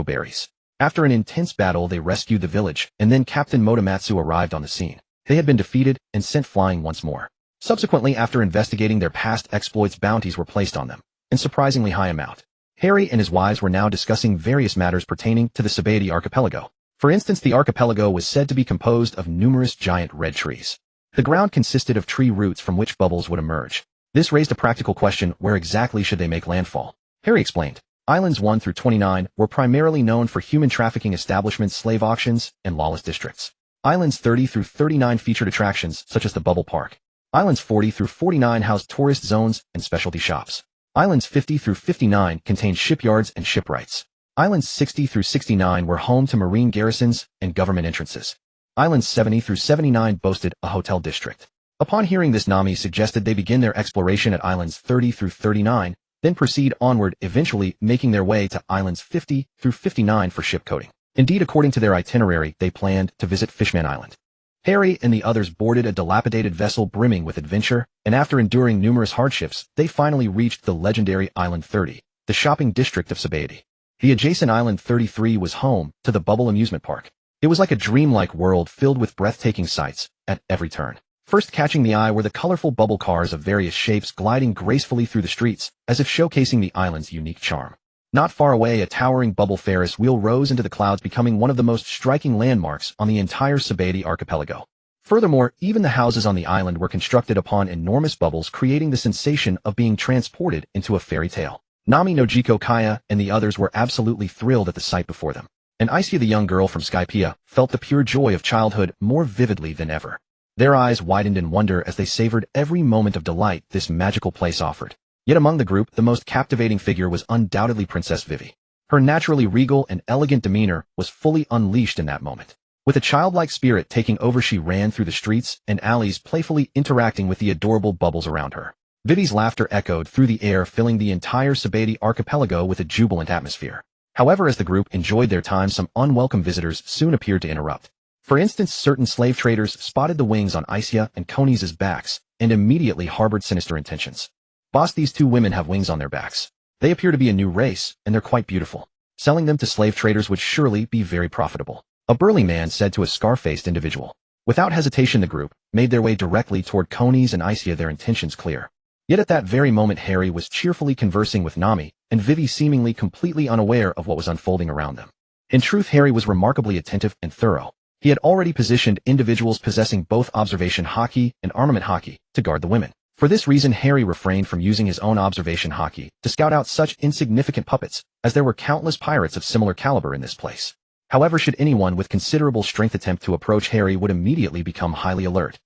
berries. After an intense battle they rescued the village, and then Captain Motomatsu arrived on the scene. They had been defeated and sent flying once more. Subsequently, after investigating their past exploits, bounties were placed on them, in surprisingly high amount. Harry and his wives were now discussing various matters pertaining to the Sabaody archipelago. For instance, the archipelago was said to be composed of numerous giant red trees. The ground consisted of tree roots from which bubbles would emerge. This raised a practical question: where exactly should they make landfall? Harry explained. Islands 1 through 29 were primarily known for human trafficking establishments, slave auctions, and lawless districts. Islands 30 through 39 featured attractions such as the Bubble Park. Islands 40 through 49 housed tourist zones and specialty shops. Islands 50 through 59 contained shipyards and shipwrights. Islands 60 through 69 were home to marine garrisons and government entrances. Islands 70 through 79 boasted a hotel district. Upon hearing this, Nami suggested they begin their exploration at Islands 30 through 39, then proceed onward, eventually making their way to Islands 50 through 59 for shipcoating. Indeed, according to their itinerary, they planned to visit Fishman Island. Harry and the others boarded a dilapidated vessel brimming with adventure, and after enduring numerous hardships, they finally reached the legendary Island 30, the shopping district of Sabaody. The adjacent Island 33 was home to the Bubble Amusement Park. It was like a dreamlike world filled with breathtaking sights at every turn. First catching the eye were the colorful bubble cars of various shapes gliding gracefully through the streets, as if showcasing the island's unique charm. Not far away, a towering bubble Ferris wheel rose into the clouds, becoming one of the most striking landmarks on the entire Sabaody archipelago. Furthermore, even the houses on the island were constructed upon enormous bubbles, creating the sensation of being transported into a fairy tale. Nami, Nojiko, Kaya, and the others were absolutely thrilled at the sight before them. And Aisha, the young girl from Skypiea, felt the pure joy of childhood more vividly than ever. Their eyes widened in wonder as they savored every moment of delight this magical place offered. Yet among the group, the most captivating figure was undoubtedly Princess Vivi. Her naturally regal and elegant demeanor was fully unleashed in that moment. With a childlike spirit taking over, she ran through the streets and alleys, playfully interacting with the adorable bubbles around her. Vivi's laughter echoed through the air, filling the entire Sabaody archipelago with a jubilant atmosphere. However, as the group enjoyed their time, some unwelcome visitors soon appeared to interrupt. For instance, certain slave traders spotted the wings on Aisha and Konis's backs and immediately harbored sinister intentions. Boss, these two women have wings on their backs. They appear to be a new race, and they're quite beautiful. Selling them to slave traders would surely be very profitable. A burly man said to a scar-faced individual. Without hesitation, the group made their way directly toward Konis and Aisha, their intentions clear. Yet at that very moment, Harry was cheerfully conversing with Nami, and Vivi seemingly completely unaware of what was unfolding around them. In truth, Harry was remarkably attentive and thorough. He had already positioned individuals possessing both observation Haki and armament Haki to guard the women. For this reason, Harry refrained from using his own observation Haki to scout out such insignificant puppets, as there were countless pirates of similar caliber in this place. However, should anyone with considerable strength attempt to approach, Harry would immediately become highly alert.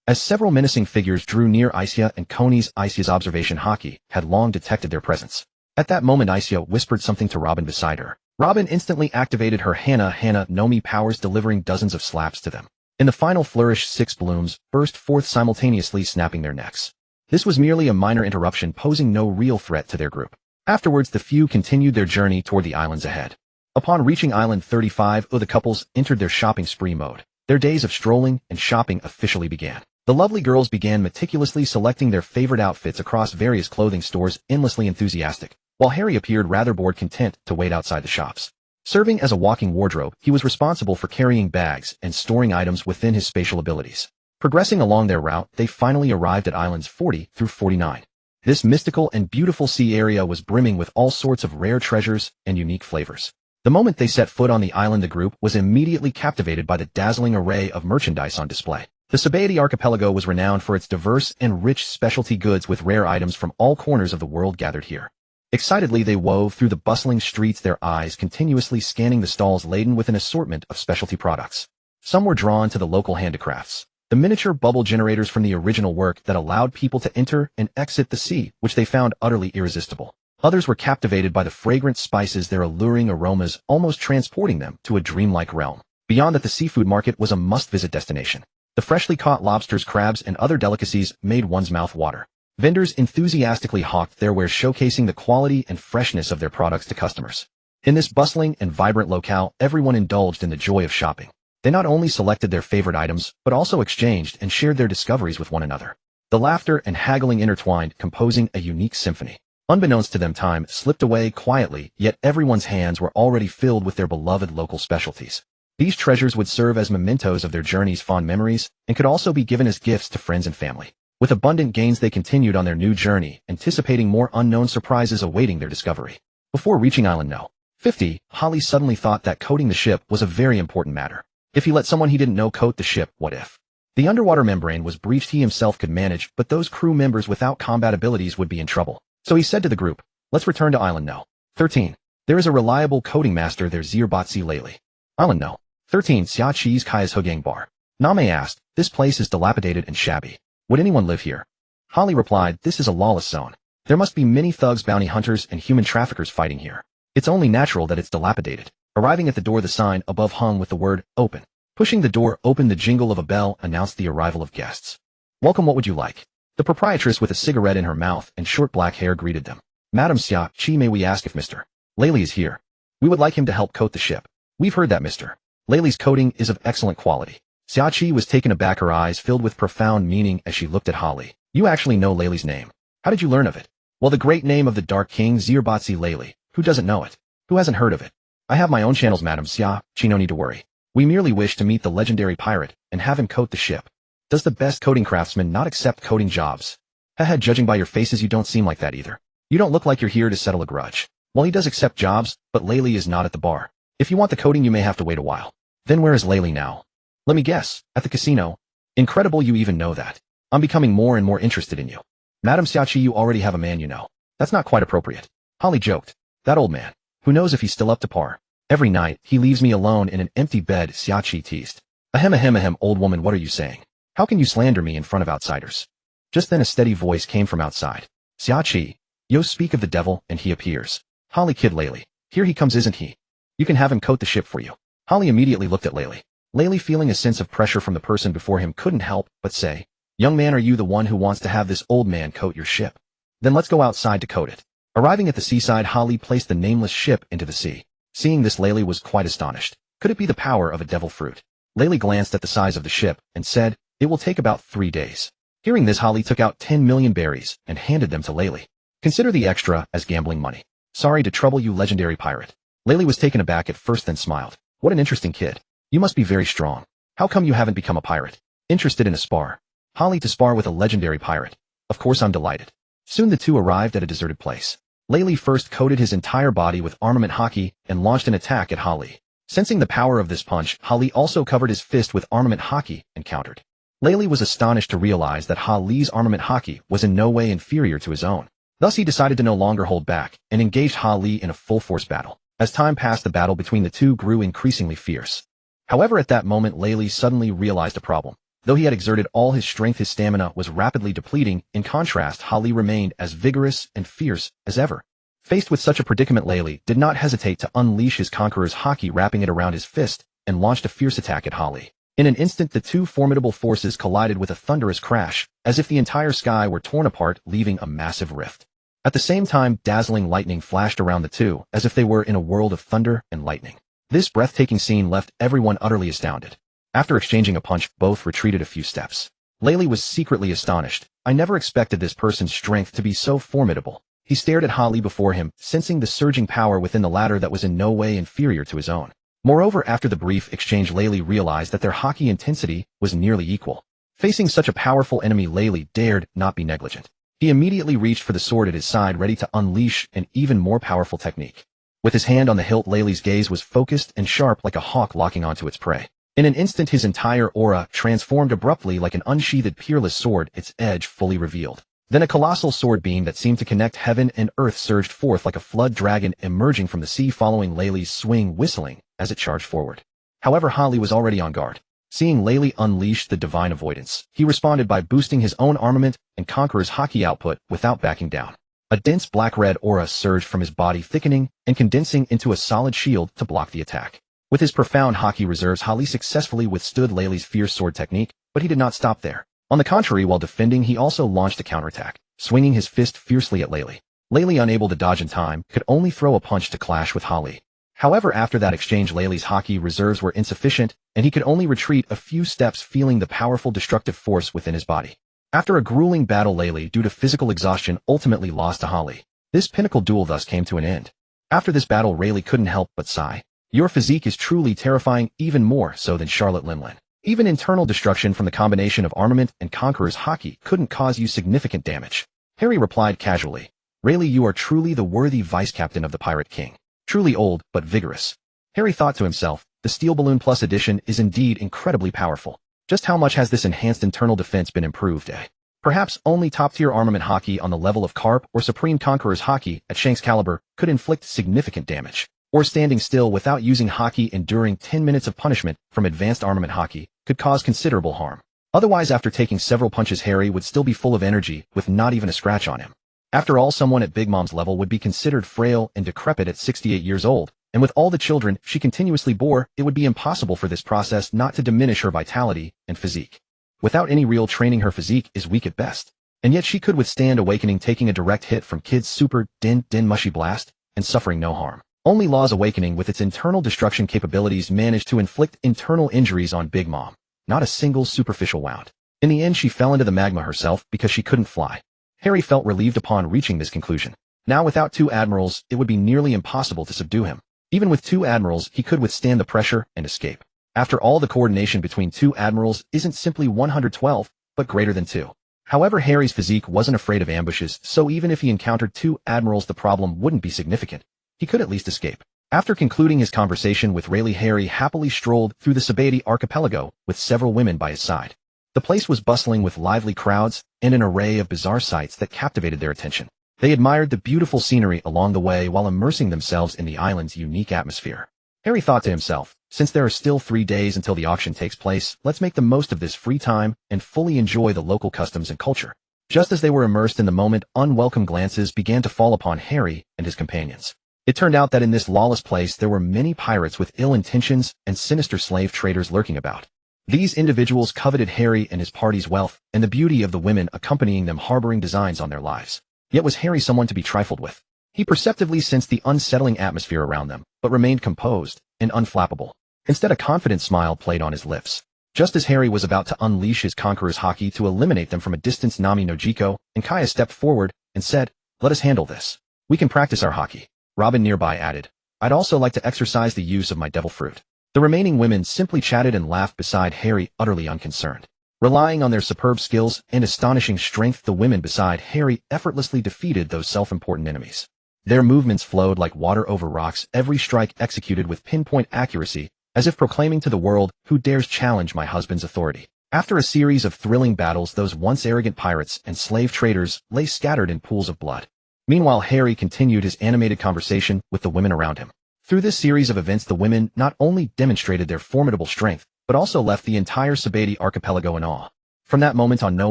As several menacing figures drew near Aisha and Konis, Aisha's observation Haki had long detected their presence. At that moment, Aisha whispered something to Robin beside her. Robin instantly activated her Hana no Mi powers, delivering dozens of slaps to them. In the final flourish, 6 blooms burst forth simultaneously, snapping their necks. This was merely a minor interruption, posing no real threat to their group. Afterwards, the few continued their journey toward the islands ahead. Upon reaching Island 35, the couples entered their shopping spree mode. Their days of strolling and shopping officially began. The lovely girls began meticulously selecting their favorite outfits across various clothing stores, endlessly enthusiastic, while Harry appeared rather bored, content to wait outside the shops. Serving as a walking wardrobe, he was responsible for carrying bags and storing items within his spatial abilities. Progressing along their route, they finally arrived at islands 40 through 49. This mystical and beautiful sea area was brimming with all sorts of rare treasures and unique flavors. The moment they set foot on the island, the group was immediately captivated by the dazzling array of merchandise on display. The Sabaody archipelago was renowned for its diverse and rich specialty goods, with rare items from all corners of the world gathered here. Excitedly, they wove through the bustling streets, their eyes continuously scanning the stalls laden with an assortment of specialty products. Some were drawn to the local handicrafts, the miniature bubble generators from the original work that allowed people to enter and exit the sea, which they found utterly irresistible. Others were captivated by the fragrant spices, their alluring aromas almost transporting them to a dreamlike realm. Beyond that, the seafood market was a must-visit destination. The freshly caught lobsters, crabs, and other delicacies made one's mouth water. Vendors enthusiastically hawked their wares, showcasing the quality and freshness of their products to customers. In this bustling and vibrant locale, everyone indulged in the joy of shopping. They not only selected their favorite items, but also exchanged and shared their discoveries with one another. The laughter and haggling intertwined, composing a unique symphony. Unbeknownst to them, time slipped away quietly, yet everyone's hands were already filled with their beloved local specialties. These treasures would serve as mementos of their journey's fond memories, and could also be given as gifts to friends and family. With abundant gains, they continued on their new journey, anticipating more unknown surprises awaiting their discovery. Before reaching Island No. 50, Holly suddenly thought that coating the ship was a very important matter. If he let someone he didn't know coat the ship, what if the underwater membrane was breached? He himself could manage, but those crew members without combat abilities would be in trouble. So he said to the group, "Let's return to Island No. 13. There is a reliable coating master there, Zirbatsi Layli." Island No. 13, Xia Chi's Kai's Hugang Bar. Nami asked, "This place is dilapidated and shabby. Would anyone live here?" Holly replied, "This is a lawless zone. There must be many thugs, bounty hunters, and human traffickers fighting here. It's only natural that it's dilapidated." Arriving at the door, the sign above hung with the word, "Open." Pushing the door open, the jingle of a bell announced the arrival of guests. "Welcome, what would you like?" The proprietress with a cigarette in her mouth and short black hair greeted them. "Madam Xia Chi, may we ask if Mr. Layli is here? We would like him to help coat the ship." "We've heard that Mr. Layli's coating is of excellent quality." Xia Chi was taken aback, her eyes filled with profound meaning as she looked at Holly. "You actually know Layli's name? How did you learn of it?" "Well, the great name of the Dark King, Zirbatsi Layli. Who doesn't know it? Who hasn't heard of it? I have my own channels, Madam Xia Chi, no need to worry. We merely wish to meet the legendary pirate and have him coat the ship." "Does the best coating craftsman not accept coating jobs?" "Haha, judging by your faces, you don't seem like that either. You don't look like you're here to settle a grudge." "Well, he does accept jobs, but Layli is not at the bar. If you want the coating, you may have to wait a while." "Then where is Layli now?" "Let me guess, at the casino." "Incredible, you even know that. I'm becoming more and more interested in you." "Madam Xia Chi, you already have a man, you know. That's not quite appropriate." Holly joked. "That old man. Who knows if he's still up to par? Every night, he leaves me alone in an empty bed," Xia Chi teased. Ahem, old woman, what are you saying? How can you slander me in front of outsiders?" Just then a steady voice came from outside. "Xia Chi, yo speak of the devil, and he appears. Holly, kid Layli. Here he comes, isn't he? You can have him coat the ship for you." Holly immediately looked at Layli. Layli, feeling a sense of pressure from the person before him, couldn't help but say, "Young man, are you the one who wants to have this old man coat your ship? Then let's go outside to coat it." Arriving at the seaside, Holly placed the nameless ship into the sea. Seeing this, Layli was quite astonished. Could it be the power of a devil fruit? Layli glanced at the size of the ship and said, "It will take about 3 days." Hearing this, Holly took out 10 million berries and handed them to Layli. "Consider the extra as gambling money. Sorry to trouble you, legendary pirate." Layli was taken aback at first, then smiled. "What an interesting kid. You must be very strong. How come you haven't become a pirate?" "Interested in a spar." "Holly, to spar with a legendary pirate? Of course, I'm delighted." Soon the two arrived at a deserted place. Layli first coated his entire body with armament Haki and launched an attack at Holly. Sensing the power of this punch, Holly also covered his fist with armament Haki and countered. Layli was astonished to realize that Holly's armament Haki was in no way inferior to his own. Thus he decided to no longer hold back and engaged Holly in a full-force battle. As time passed, the battle between the two grew increasingly fierce. However, at that moment, Layli suddenly realized a problem. Though he had exerted all his strength, his stamina was rapidly depleting. In contrast, Holly remained as vigorous and fierce as ever. Faced with such a predicament, Layli did not hesitate to unleash his conqueror's Haki, wrapping it around his fist, and launched a fierce attack at Holly. In an instant, the two formidable forces collided with a thunderous crash, as if the entire sky were torn apart, leaving a massive rift. At the same time, dazzling lightning flashed around the two, as if they were in a world of thunder and lightning. This breathtaking scene left everyone utterly astounded. After exchanging a punch, both retreated a few steps. Layli was secretly astonished. "I never expected this person's strength to be so formidable." He stared at Hali before him, sensing the surging power within the latter that was in no way inferior to his own. Moreover, after the brief exchange, Layli realized that their Haki intensity was nearly equal. Facing such a powerful enemy, Layli dared not be negligent. He immediately reached for the sword at his side, ready to unleash an even more powerful technique. With his hand on the hilt, Layli's gaze was focused and sharp like a hawk locking onto its prey. In an instant, his entire aura transformed abruptly like an unsheathed peerless sword, its edge fully revealed. Then a colossal sword beam that seemed to connect heaven and earth surged forth like a flood dragon emerging from the sea, following Layli's swing, whistling as it charged forward. However, Hali was already on guard. Seeing Layli unleash the divine avoidance, he responded by boosting his own armament and Conqueror's Haki output without backing down. A dense black-red aura surged from his body, thickening and condensing into a solid shield to block the attack. With his profound Haki reserves, Hali successfully withstood Layli's fierce sword technique, but he did not stop there. On the contrary, while defending, he also launched a counterattack, swinging his fist fiercely at Layli. Layli, unable to dodge in time, could only throw a punch to clash with Hali. However, after that exchange, Layli's Haki reserves were insufficient, and he could only retreat a few steps, feeling the powerful destructive force within his body. After a grueling battle, Layli, due to physical exhaustion, ultimately lost to Hali. This pinnacle duel thus came to an end. After this battle, Rayleigh couldn't help but sigh. Your physique is truly terrifying, even more so than Charlotte Linlin. Even internal destruction from the combination of armament and Conqueror's Haki couldn't cause you significant damage. Harry replied casually. Rayleigh, you are truly the worthy vice-captain of the Pirate King. Truly old, but vigorous. Harry thought to himself, the Steel Balloon Plus edition is indeed incredibly powerful. Just how much has this enhanced internal defense been improved, eh? Perhaps only top-tier armament Haki on the level of Carp or Supreme Conqueror's Haki at Shank's caliber could inflict significant damage. Or standing still without using Haki, enduring 10 minutes of punishment from advanced armament Haki could cause considerable harm. Otherwise, after taking several punches, Harry would still be full of energy with not even a scratch on him. After all, someone at Big Mom's level would be considered frail and decrepit at 68 years old, and with all the children she continuously bore, it would be impossible for this process not to diminish her vitality and physique. Without any real training, her physique is weak at best. And yet she could withstand Awakening, taking a direct hit from Kid's super din mushy blast and suffering no harm. Only Law's Awakening, with its internal destruction capabilities, managed to inflict internal injuries on Big Mom. Not a single superficial wound. In the end, she fell into the magma herself because she couldn't fly. Harry felt relieved upon reaching this conclusion. Now, without two admirals, it would be nearly impossible to subdue him. Even with two admirals, he could withstand the pressure and escape. After all, the coordination between two admirals isn't simply 112, but greater than 2. However, Harry's physique wasn't afraid of ambushes, so even if he encountered two admirals, the problem wouldn't be significant. He could at least escape. After concluding his conversation with Rayleigh, Harry happily strolled through the Sabati archipelago with several women by his side. The place was bustling with lively crowds and an array of bizarre sights that captivated their attention. They admired the beautiful scenery along the way while immersing themselves in the island's unique atmosphere. Harry thought to himself, since there are still 3 days until the auction takes place, let's make the most of this free time and fully enjoy the local customs and culture. Just as they were immersed in the moment, unwelcome glances began to fall upon Harry and his companions. It turned out that in this lawless place there were many pirates with ill intentions and sinister slave traders lurking about. These individuals coveted Harry and his party's wealth and the beauty of the women accompanying them, harboring designs on their lives. Yet was Harry someone to be trifled with? He perceptibly sensed the unsettling atmosphere around them, but remained composed and unflappable. Instead, a confident smile played on his lips. Just as Harry was about to unleash his Conqueror's Haki to eliminate them from a distance, Nami no Jiko and Kaya stepped forward and said, "Let us handle this. We can practice our Haki." Robin nearby added, "I'd also like to exercise the use of my devil fruit." The remaining women simply chatted and laughed beside Harry, utterly unconcerned. Relying on their superb skills and astonishing strength, the women beside Harry effortlessly defeated those self-important enemies. Their movements flowed like water over rocks, every strike executed with pinpoint accuracy, as if proclaiming to the world, "Who dares challenge my husband's authority?" After a series of thrilling battles, those once arrogant pirates and slave traders lay scattered in pools of blood. Meanwhile, Harry continued his animated conversation with the women around him. Through this series of events, the women not only demonstrated their formidable strength, but also left the entire Sabati archipelago in awe. From that moment on, no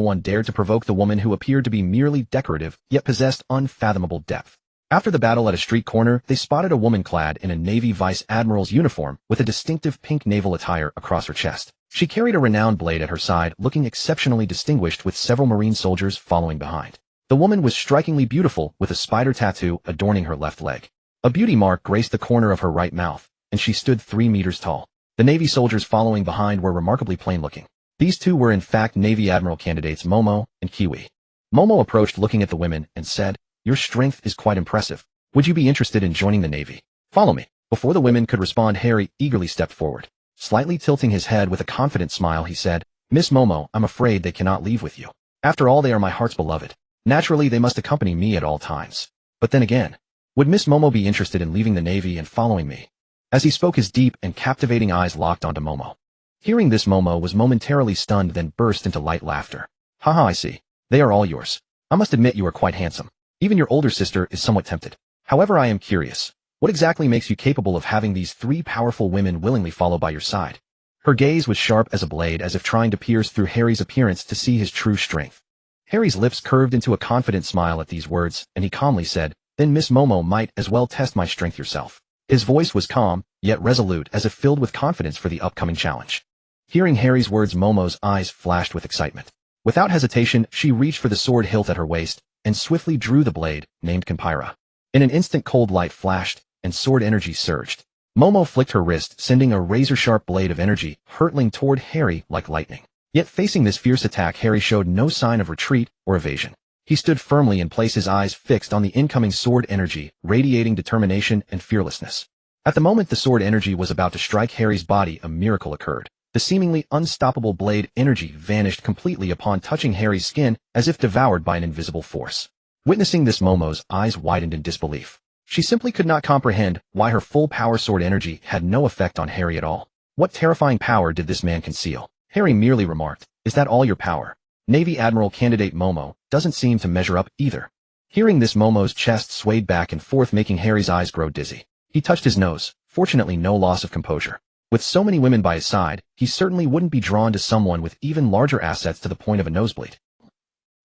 one dared to provoke the woman who appeared to be merely decorative, yet possessed unfathomable depth. After the battle at a street corner, they spotted a woman clad in a Navy Vice Admiral's uniform with a distinctive pink naval attire across her chest. She carried a renowned blade at her side, looking exceptionally distinguished, with several Marine soldiers following behind. The woman was strikingly beautiful, with a spider tattoo adorning her left leg. A beauty mark graced the corner of her right mouth, and she stood 3 meters tall. The Navy soldiers following behind were remarkably plain-looking. These two were in fact Navy Admiral candidates Momo and Kiwi. Momo approached, looking at the women, and said, your strength is quite impressive. Would you be interested in joining the Navy? Follow me. Before the women could respond, Harry eagerly stepped forward. Slightly tilting his head with a confident smile, he said, Miss Momo, I'm afraid they cannot leave with you. After all, they are my heart's beloved. Naturally, they must accompany me at all times. But then again, would Miss Momo be interested in leaving the Navy and following me? As he spoke, his deep and captivating eyes locked onto Momo. Hearing this, Momo was momentarily stunned, then burst into light laughter. Haha, I see. They are all yours. I must admit you are quite handsome. Even your older sister is somewhat tempted. However, I am curious. What exactly makes you capable of having these three powerful women willingly follow by your side? Her gaze was sharp as a blade, as if trying to pierce through Harry's appearance to see his true strength. Harry's lips curved into a confident smile at these words, and he calmly said, Then Miss Momo might as well test my strength yourself. His voice was calm, yet resolute, as if filled with confidence for the upcoming challenge. Hearing Harry's words, Momo's eyes flashed with excitement. Without hesitation, she reached for the sword hilt at her waist, and swiftly drew the blade, named Kempira. In an instant, cold light flashed, and sword energy surged. Momo flicked her wrist, sending a razor-sharp blade of energy hurtling toward Harry like lightning. Yet facing this fierce attack, Harry showed no sign of retreat or evasion. He stood firmly in place, his eyes fixed on the incoming sword energy, radiating determination and fearlessness. At the moment the sword energy was about to strike Harry's body, a miracle occurred. The seemingly unstoppable blade energy vanished completely upon touching Harry's skin, as if devoured by an invisible force. Witnessing this, Momo's eyes widened in disbelief. She simply could not comprehend why her full power sword energy had no effect on Harry at all. What terrifying power did this man conceal? Harry merely remarked, Is that all your power? Navy Admiral candidate Momo doesn't seem to measure up either. Hearing this, Momo's chest swayed back and forth, making Harry's eyes grow dizzy. He touched his nose, fortunately no loss of composure. With so many women by his side, he certainly wouldn't be drawn to someone with even larger assets to the point of a nosebleed.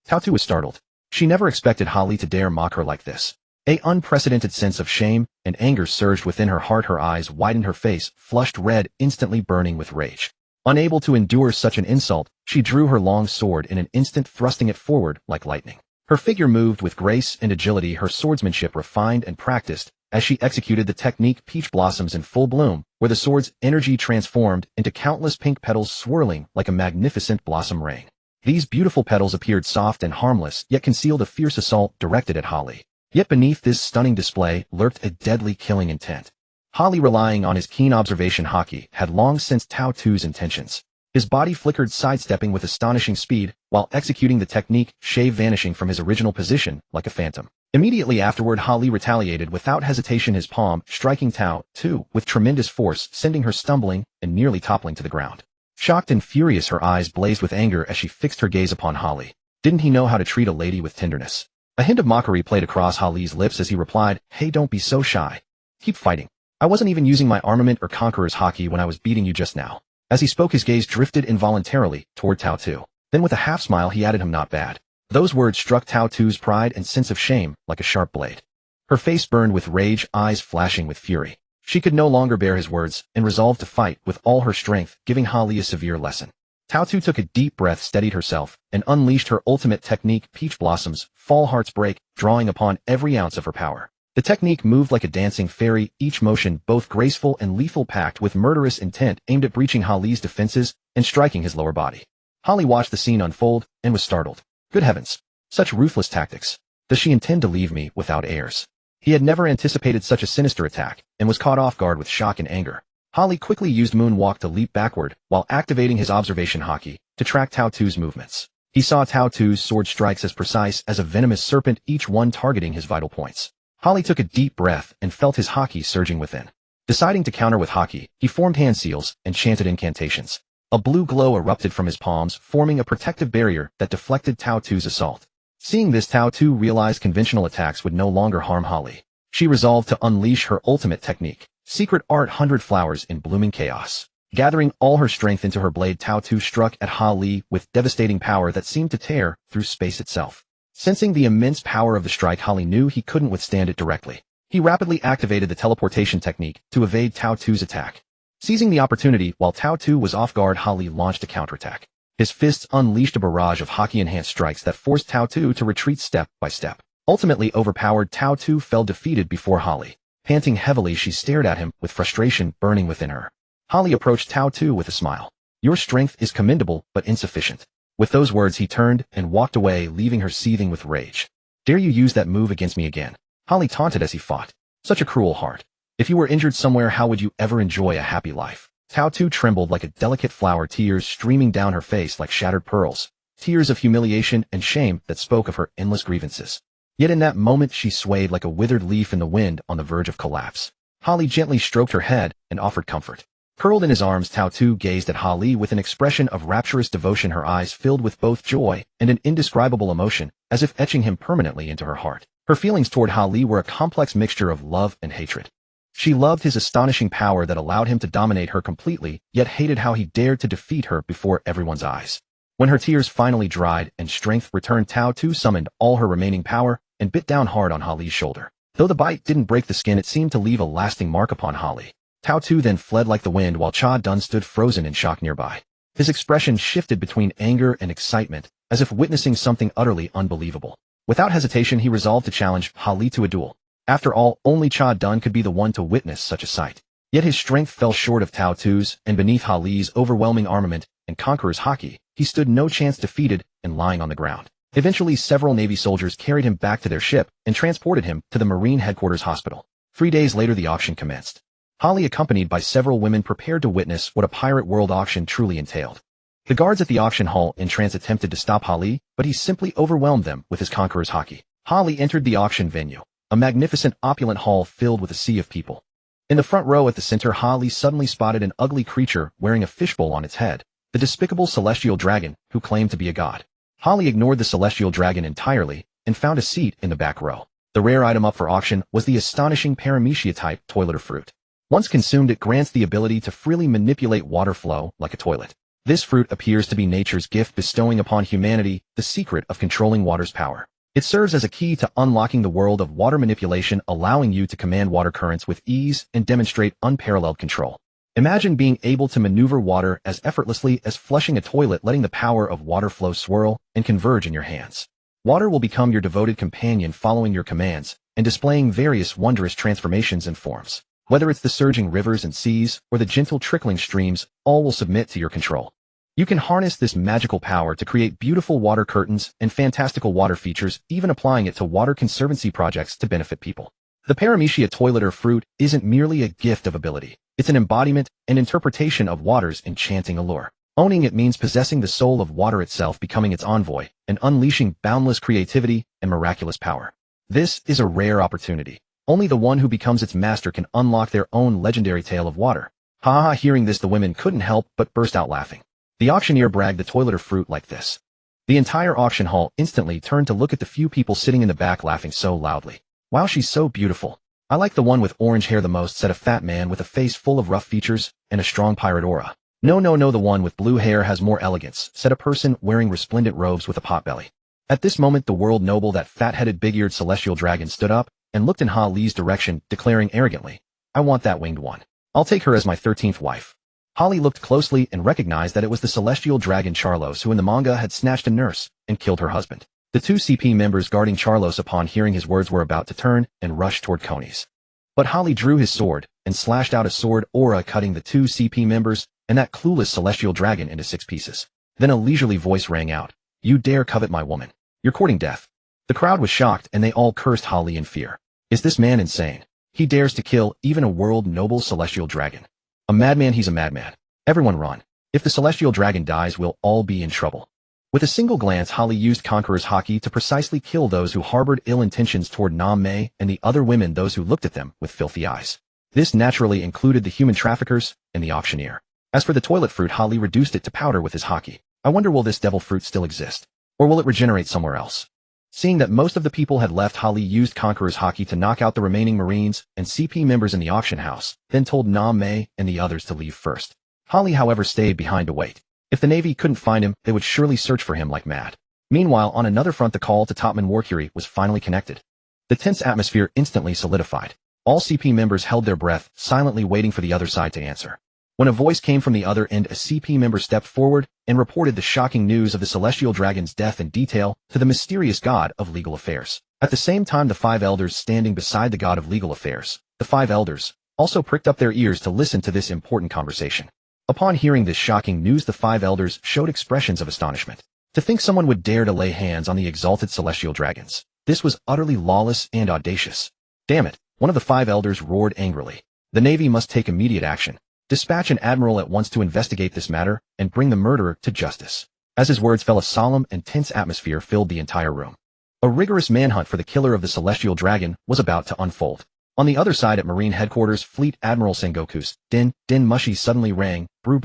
Tao-Tu was startled. She never expected Holly to dare mock her like this. An unprecedented sense of shame and anger surged within her heart. Her eyes widened, her face flushed red, instantly burning with rage. Unable to endure such an insult, she drew her long sword in an instant, thrusting it forward like lightning. Her figure moved with grace and agility, her swordsmanship refined and practiced, as she executed the technique peach blossoms in full bloom, where the sword's energy transformed into countless pink petals swirling like a magnificent blossom rain. These beautiful petals appeared soft and harmless, yet concealed a fierce assault directed at Holly. Yet beneath this stunning display lurked a deadly killing intent. Holly, relying on his keen observation, Haki had long sensed Tao-Tu's intentions. His body flickered, sidestepping with astonishing speed, while executing the technique, shave vanishing from his original position like a phantom. Immediately afterward, Holly retaliated without hesitation, his palm striking Tao-Tu with tremendous force, sending her stumbling and nearly toppling to the ground. Shocked and furious, her eyes blazed with anger as she fixed her gaze upon Holly. Didn't he know how to treat a lady with tenderness? A hint of mockery played across Holly's lips as he replied, Hey, don't be so shy. Keep fighting. I wasn't even using my armament or conqueror's Haki when I was beating you just now. As he spoke, his gaze drifted involuntarily toward Tao-Tu. Then with a half smile he added, Not bad. Those words struck Tao-Tu's pride and sense of shame like a sharp blade. Her face burned with rage, eyes flashing with fury. She could no longer bear his words and resolved to fight with all her strength, giving Holly a severe lesson. Tao-Tu took a deep breath, steadied herself, and unleashed her ultimate technique, Peach Blossoms, Fall Hearts Break, drawing upon every ounce of her power. The technique moved like a dancing fairy, each motion both graceful and lethal, packed with murderous intent, aimed at breaching Holly's defenses and striking his lower body. Holly watched the scene unfold and was startled. Good heavens! Such ruthless tactics. Does she intend to leave me without heirs? He had never anticipated such a sinister attack, and was caught off guard with shock and anger. Holly quickly used Moonwalk to leap backward, while activating his observation Haki to track Tao-Tu's movements. He saw Tao-Tu's sword strikes as precise as a venomous serpent, each one targeting his vital points. Holly took a deep breath and felt his Haki surging within. Deciding to counter with Haki, he formed hand seals and chanted incantations. A blue glow erupted from his palms, forming a protective barrier that deflected Tao-Tu's assault. Seeing this, Tao-Tu realized conventional attacks would no longer harm Holly. She resolved to unleash her ultimate technique, Secret Art 100 Flowers in Blooming Chaos. Gathering all her strength into her blade, Tao-Tu struck at Holly with devastating power that seemed to tear through space itself. Sensing the immense power of the strike, Holly knew he couldn't withstand it directly. He rapidly activated the teleportation technique to evade Tao-Tu's attack. Seizing the opportunity while Tao-Tu was off guard, Holly launched a counterattack. His fists unleashed a barrage of Haki-enhanced strikes that forced Tao-Tu to retreat step by step. Ultimately overpowered, Tao-Tu fell defeated before Holly. Panting heavily, she stared at him with frustration burning within her. Holly approached Tao-Tu with a smile. Your strength is commendable but insufficient. With those words, he turned and walked away, leaving her seething with rage. Dare you use that move against me again? Haki taunted as he fought. Such a cruel heart. If you were injured somewhere, how would you ever enjoy a happy life? Tao trembled like a delicate flower, tears streaming down her face like shattered pearls. Tears of humiliation and shame that spoke of her endless grievances. Yet in that moment she swayed like a withered leaf in the wind on the verge of collapse. Haki gently stroked her head and offered comfort. Curled in his arms, Tao gazed at Haki with an expression of rapturous devotion, her eyes filled with both joy and an indescribable emotion, as if etching him permanently into her heart. Her feelings toward Haki were a complex mixture of love and hatred. She loved his astonishing power that allowed him to dominate her completely, yet hated how he dared to defeat her before everyone's eyes. When her tears finally dried and strength returned, Tao summoned all her remaining power and bit down hard on Haki's shoulder. Though the bite didn't break the skin, it seemed to leave a lasting mark upon Haki. Tao then fled like the wind while Cha Dun stood frozen in shock nearby. His expression shifted between anger and excitement, as if witnessing something utterly unbelievable. Without hesitation, he resolved to challenge Haki to a duel. After all, only Cha Dun could be the one to witness such a sight. Yet his strength fell short of Tao's, and beneath Haki's overwhelming armament and conqueror's Haki, he stood no chance, defeated and lying on the ground. Eventually, several Navy soldiers carried him back to their ship and transported him to the Marine Headquarters Hospital. 3 days later, the auction commenced. Haki, accompanied by several women, prepared to witness what a pirate world auction truly entailed. The guards at the auction hall in trance attempted to stop Haki, but he simply overwhelmed them with his conqueror's Haki. Haki entered the auction venue, a magnificent opulent hall filled with a sea of people. In the front row at the center, Haki suddenly spotted an ugly creature wearing a fishbowl on its head, the despicable celestial dragon who claimed to be a god. Haki ignored the celestial dragon entirely and found a seat in the back row. The rare item up for auction was the astonishing paramecia-type toileter fruit. Once consumed, it grants the ability to freely manipulate water flow like a toilet. This fruit appears to be nature's gift, bestowing upon humanity the secret of controlling water's power. It serves as a key to unlocking the world of water manipulation, allowing you to command water currents with ease and demonstrate unparalleled control. Imagine being able to maneuver water as effortlessly as flushing a toilet, letting the power of water flow swirl and converge in your hands. Water will become your devoted companion, following your commands and displaying various wondrous transformations and forms. Whether it's the surging rivers and seas or the gentle trickling streams, all will submit to your control. You can harness this magical power to create beautiful water curtains and fantastical water features, even applying it to water conservancy projects to benefit people. The paramecia toileter fruit isn't merely a gift of ability. It's an embodiment and interpretation of water's enchanting allure. Owning it means possessing the soul of water itself, becoming its envoy, and unleashing boundless creativity and miraculous power. This is a rare opportunity. Only the one who becomes its master can unlock their own legendary tale of water. Ha ha! Hearing this, the women couldn't help but burst out laughing. The auctioneer bragged the toileter fruit like this. The entire auction hall instantly turned to look at the few people sitting in the back laughing so loudly. Wow, she's so beautiful. I like the one with orange hair the most, said a fat man with a face full of rough features and a strong pirate aura. No, the one with blue hair has more elegance, said a person wearing resplendent robes with a potbelly. At this moment, the world noble, that fat-headed big-eared celestial dragon, stood up and looked in Hali's direction, declaring arrogantly, I want that winged one. I'll take her as my 13th wife. Hali looked closely and recognized that it was the celestial dragon Charlos, who in the manga had snatched a nurse and killed her husband. The 2 CP members guarding Charlos, upon hearing his words, were about to turn and rush toward Koni's. But Hali drew his sword and slashed out a sword aura, cutting the 2 CP members and that clueless celestial dragon into 6 pieces. Then a leisurely voice rang out, You dare covet my woman. You're courting death. The crowd was shocked and they all cursed Hali in fear. Is this man insane? He dares to kill even a world noble celestial dragon. A madman, he's a madman. Everyone run. If the celestial dragon dies, we'll all be in trouble. With a single glance, Hali used Conqueror's Haki to precisely kill those who harbored ill intentions toward Nami and the other women, those who looked at them with filthy eyes. This naturally included the human traffickers and the auctioneer. As for the toilet fruit, Hali reduced it to powder with his Haki. I wonder, will this devil fruit still exist? Or will it regenerate somewhere else? Seeing that most of the people had left, Hali used Conqueror's Haki to knock out the remaining Marines and CP members in the auction house, then told Nami and the others to leave first. Hali, however, stayed behind to wait. If the Navy couldn't find him, they would surely search for him like mad. Meanwhile, on another front, the call to Topman Warcurie was finally connected. The tense atmosphere instantly solidified. All CP members held their breath, silently waiting for the other side to answer. When a voice came from the other end, a CP member stepped forward and reported the shocking news of the celestial dragon's death in detail to the mysterious god of legal affairs. At the same time, the 5 elders standing beside the god of legal affairs, the 5 elders, also pricked up their ears to listen to this important conversation. Upon hearing this shocking news, the 5 elders showed expressions of astonishment. To think someone would dare to lay hands on the exalted celestial dragons. This was utterly lawless and audacious. Damn it, one of the 5 elders roared angrily. The Navy must take immediate action. Dispatch an admiral at once to investigate this matter and bring the murderer to justice. As his words fell, a solemn and tense atmosphere filled the entire room. A rigorous manhunt for the killer of the celestial dragon was about to unfold. On the other side at Marine Headquarters, Fleet Admiral Sengoku's din Mushi suddenly rang, brew.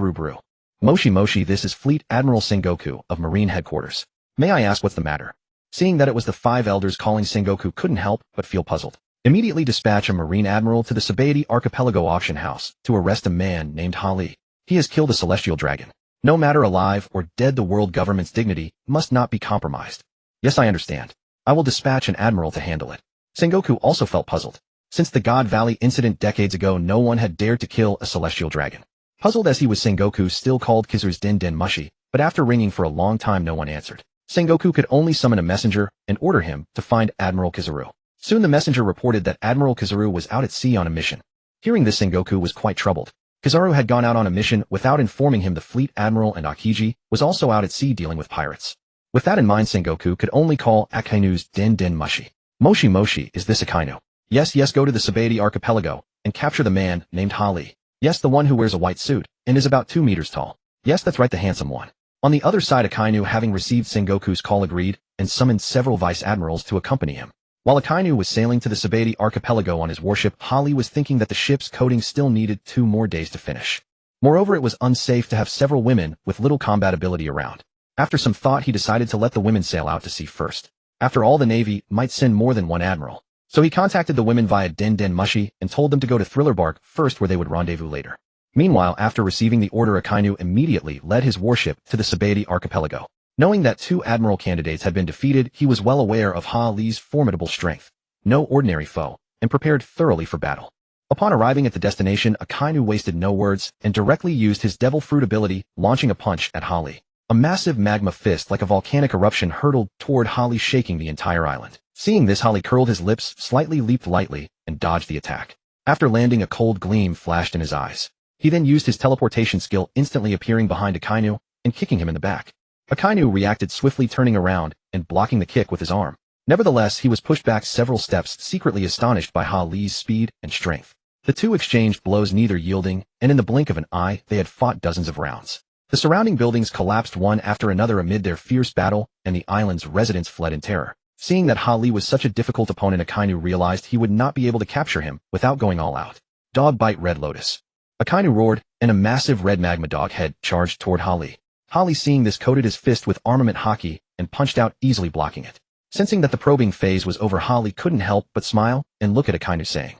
Moshi, this is Fleet Admiral Sengoku of Marine Headquarters. May I ask what's the matter? Seeing that it was the 5 elders calling, Sengoku couldn't help but feel puzzled. Immediately dispatch a Marine Admiral to the Sabaody Archipelago auction house to arrest a man named Hali. He has killed a celestial dragon. No matter alive or dead, the world government's dignity must not be compromised. Yes, I understand. I will dispatch an admiral to handle it. Sengoku also felt puzzled. Since the God Valley incident decades ago, no one had dared to kill a celestial dragon. Puzzled as he was, Sengoku still called Kizaru's din Mushi, but after ringing for a long time no one answered. Sengoku could only summon a messenger and order him to find Admiral Kizaru. Soon the messenger reported that Admiral Kizaru was out at sea on a mission. Hearing this, Sengoku was quite troubled. Kizaru had gone out on a mission without informing him. The fleet admiral and Akiji was also out at sea dealing with pirates. With that in mind, Sengoku could only call Akainu's din Mushi. Moshi, is this Akainu? Yes, go to the Sabaody Archipelago and capture the man named Hali. Yes, the one who wears a white suit and is about 2 meters tall. Yes, that's right, the handsome one. On the other side, Akainu, having received Sengoku's call, agreed and summoned several vice admirals to accompany him. While Akainu was sailing to the Sabaody Archipelago on his warship, Hali was thinking that the ship's coating still needed 2 more days to finish. Moreover, it was unsafe to have several women with little combat ability around. After some thought, he decided to let the women sail out to sea first. After all, the Navy might send more than one admiral. So he contacted the women via din Mushi and told them to go to Thriller Bark first, where they would rendezvous later. Meanwhile, after receiving the order, Akainu immediately led his warship to the Sabaody Archipelago. Knowing that 2 admiral candidates had been defeated, he was well aware of Hali's formidable strength, no ordinary foe, and prepared thoroughly for battle. Upon arriving at the destination, Akainu wasted no words and directly used his devil fruit ability, launching a punch at Hali. A massive magma fist like a volcanic eruption hurtled toward Hali, shaking the entire island. Seeing this, Hali curled his lips, slightly leaped lightly, and dodged the attack. After landing, a cold gleam flashed in his eyes. He then used his teleportation skill, instantly appearing behind Akainu and kicking him in the back. Akainu reacted swiftly, turning around and blocking the kick with his arm. Nevertheless, he was pushed back several steps, secretly astonished by Hali's speed and strength. The two exchanged blows, neither yielding, and in the blink of an eye, they had fought dozens of rounds. The surrounding buildings collapsed one after another amid their fierce battle, and the island's residents fled in terror. Seeing that Hali was such a difficult opponent, Akainu realized he would not be able to capture him without going all out. Dog bite Red Lotus. Akainu roared, and a massive red magma dog head charged toward Hali. Hali, seeing this, coated his fist with armament Haki and punched out, easily blocking it. Sensing that the probing phase was over, Hali couldn't help but smile and look at Akainu, saying,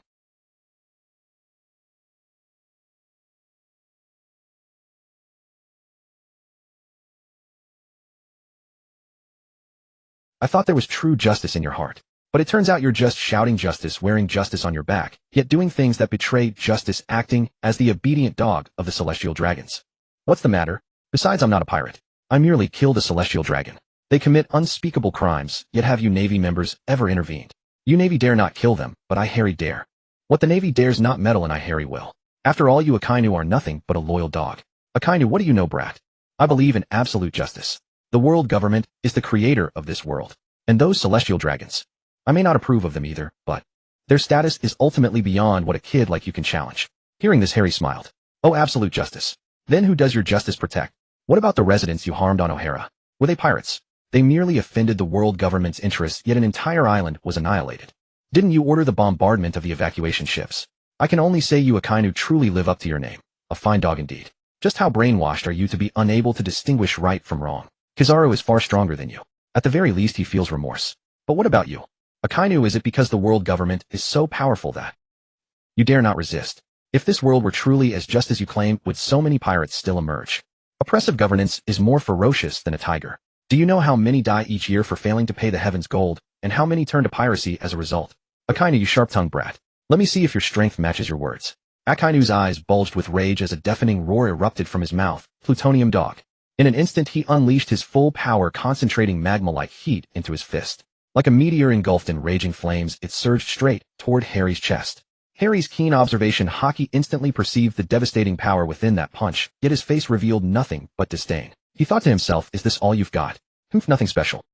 "I thought there was true justice in your heart. But it turns out you're just shouting justice, wearing justice on your back, yet doing things that betray justice, acting as the obedient dog of the celestial dragons. What's the matter? Besides, I'm not a pirate. I merely killed a celestial dragon. They commit unspeakable crimes, yet have you Navy members ever intervened? You Navy dare not kill them, but I Harry dare. What the Navy dares not meddle in, I Harry will. After all, you Akainu are nothing but a loyal dog. Akainu, what do you know, brat? I believe in absolute justice. The world government is the creator of this world. And those celestial dragons, I may not approve of them either, but their status is ultimately beyond what a kid like you can challenge." Hearing this, Harry smiled. "Oh, absolute justice. Then who does your justice protect? What about the residents you harmed on O'Hara? Were they pirates? They merely offended the world government's interests, yet an entire island was annihilated. Didn't you order the bombardment of the evacuation ships? I can only say you Akainu truly live up to your name. A fine dog indeed. Just how brainwashed are you to be unable to distinguish right from wrong? Kizaru is far stronger than you. At the very least, he feels remorse. But what about you? Akainu, is it because the world government is so powerful that you dare not resist? If this world were truly as just as you claim, would so many pirates still emerge? Oppressive governance is more ferocious than a tiger. Do you know how many die each year for failing to pay the heavens gold, and how many turn to piracy as a result? Akainu, you sharp-tongued brat. Let me see if your strength matches your words." Akainu's eyes bulged with rage as a deafening roar erupted from his mouth. Plutonium dog. In an instant, he unleashed his full power, concentrating magma-like heat into his fist. Like a meteor engulfed in raging flames, it surged straight toward Harry's chest. Harry's keen observation, Haki, instantly perceived the devastating power within that punch, yet his face revealed nothing but disdain. He thought to himself, is this all you've got? Nothing special.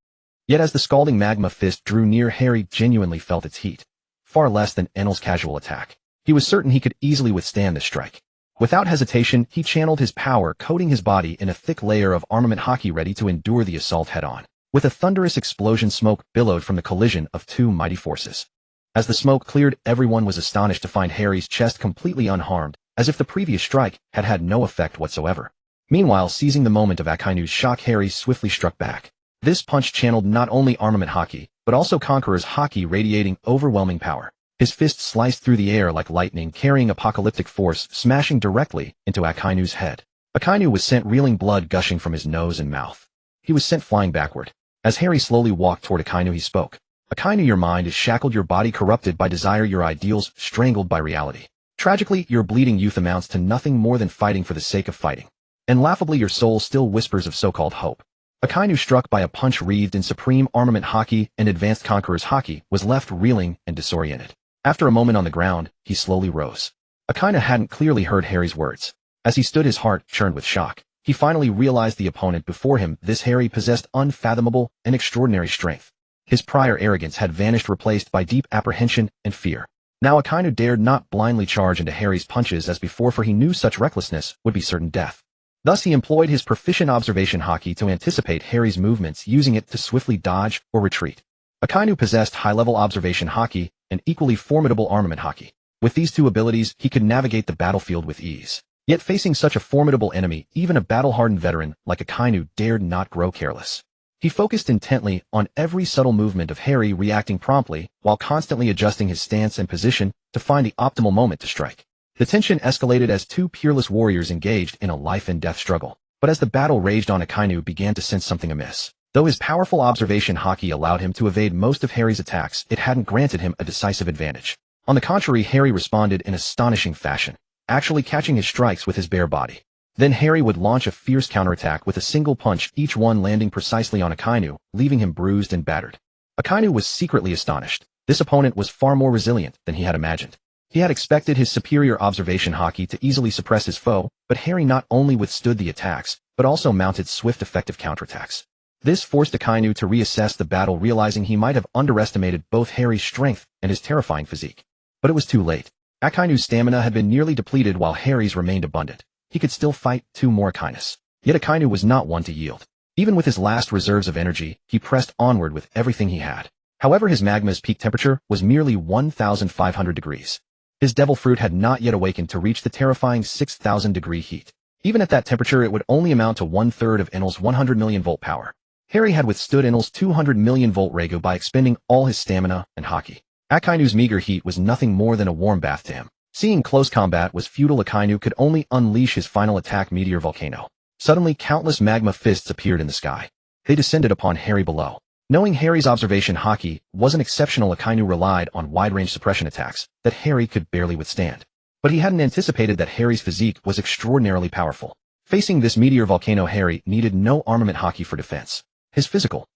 Yet as the scalding magma fist drew near, Harry genuinely felt its heat, far less than Enel's casual attack. He was certain he could easily withstand this strike. Without hesitation, he channeled his power, coating his body in a thick layer of armament Haki, ready to endure the assault head-on. With a thunderous explosion, smoke billowed from the collision of two mighty forces. As the smoke cleared, everyone was astonished to find Harry's chest completely unharmed, as if the previous strike had had no effect whatsoever. Meanwhile, seizing the moment of Akainu's shock, Harry swiftly struck back. This punch channeled not only armament Haki, but also Conqueror's Haki, radiating overwhelming power. His fist sliced through the air like lightning, carrying apocalyptic force, smashing directly into Akainu's head. Akainu was sent reeling, blood gushing from his nose and mouth. He was sent flying backward. As Harry slowly walked toward Akainu, he spoke. Akainu, your mind is shackled, your body corrupted by desire, your ideals strangled by reality. Tragically, your bleeding youth amounts to nothing more than fighting for the sake of fighting. And laughably, your soul still whispers of so-called hope. Akainu, struck by a punch wreathed in supreme armament Haki and advanced Conqueror's Haki, was left reeling and disoriented. After a moment on the ground, he slowly rose. Akainu hadn't clearly heard Harry's words. As he stood, his heart churned with shock. He finally realized the opponent before him. This Harry possessed unfathomable and extraordinary strength. His prior arrogance had vanished, replaced by deep apprehension and fear. Now Akainu dared not blindly charge into Harry's punches as before, for he knew such recklessness would be certain death. Thus he employed his proficient observation Haki to anticipate Harry's movements, using it to swiftly dodge or retreat. Akainu possessed high-level observation Haki and equally formidable armament Haki. With these two abilities, he could navigate the battlefield with ease. Yet facing such a formidable enemy, even a battle-hardened veteran like Akainu dared not grow careless. He focused intently on every subtle movement of Harry, reacting promptly while constantly adjusting his stance and position to find the optimal moment to strike. The tension escalated as two peerless warriors engaged in a life-and-death struggle. But as the battle raged on, Akainu began to sense something amiss. Though his powerful observation Haki allowed him to evade most of Harry's attacks, it hadn't granted him a decisive advantage. On the contrary, Harry responded in astonishing fashion, actually catching his strikes with his bare body. Then Harry would launch a fierce counterattack with a single punch, each one landing precisely on Akainu, leaving him bruised and battered. Akainu was secretly astonished. This opponent was far more resilient than he had imagined. He had expected his superior observation Haki to easily suppress his foe, but Harry not only withstood the attacks, but also mounted swift, effective counterattacks. This forced Akainu to reassess the battle, realizing he might have underestimated both Harry's strength and his terrifying physique. But it was too late. Akainu's stamina had been nearly depleted while Harry's remained abundant. He could still fight two more Akainus. Yet Akainu was not one to yield. Even with his last reserves of energy, he pressed onward with everything he had. However, his magma's peak temperature was merely 1,500 degrees. His devil fruit had not yet awakened to reach the terrifying 6,000-degree heat. Even at that temperature, it would only amount to one-third of Enel's 100 million volt power. Harry had withstood Enel's 200 million volt Regu by expending all his stamina and Haki. Akainu's meager heat was nothing more than a warm bath to him. Seeing close combat was futile, Akainu could only unleash his final attack, Meteor Volcano. Suddenly, countless magma fists appeared in the sky. They descended upon Harry below. Knowing Harry's observation Haki wasn't exceptional, Akainu relied on wide-range suppression attacks that Harry could barely withstand. But he hadn't anticipated that Harry's physique was extraordinarily powerful. Facing this Meteor Volcano, Harry needed no armament Haki for defense. His physical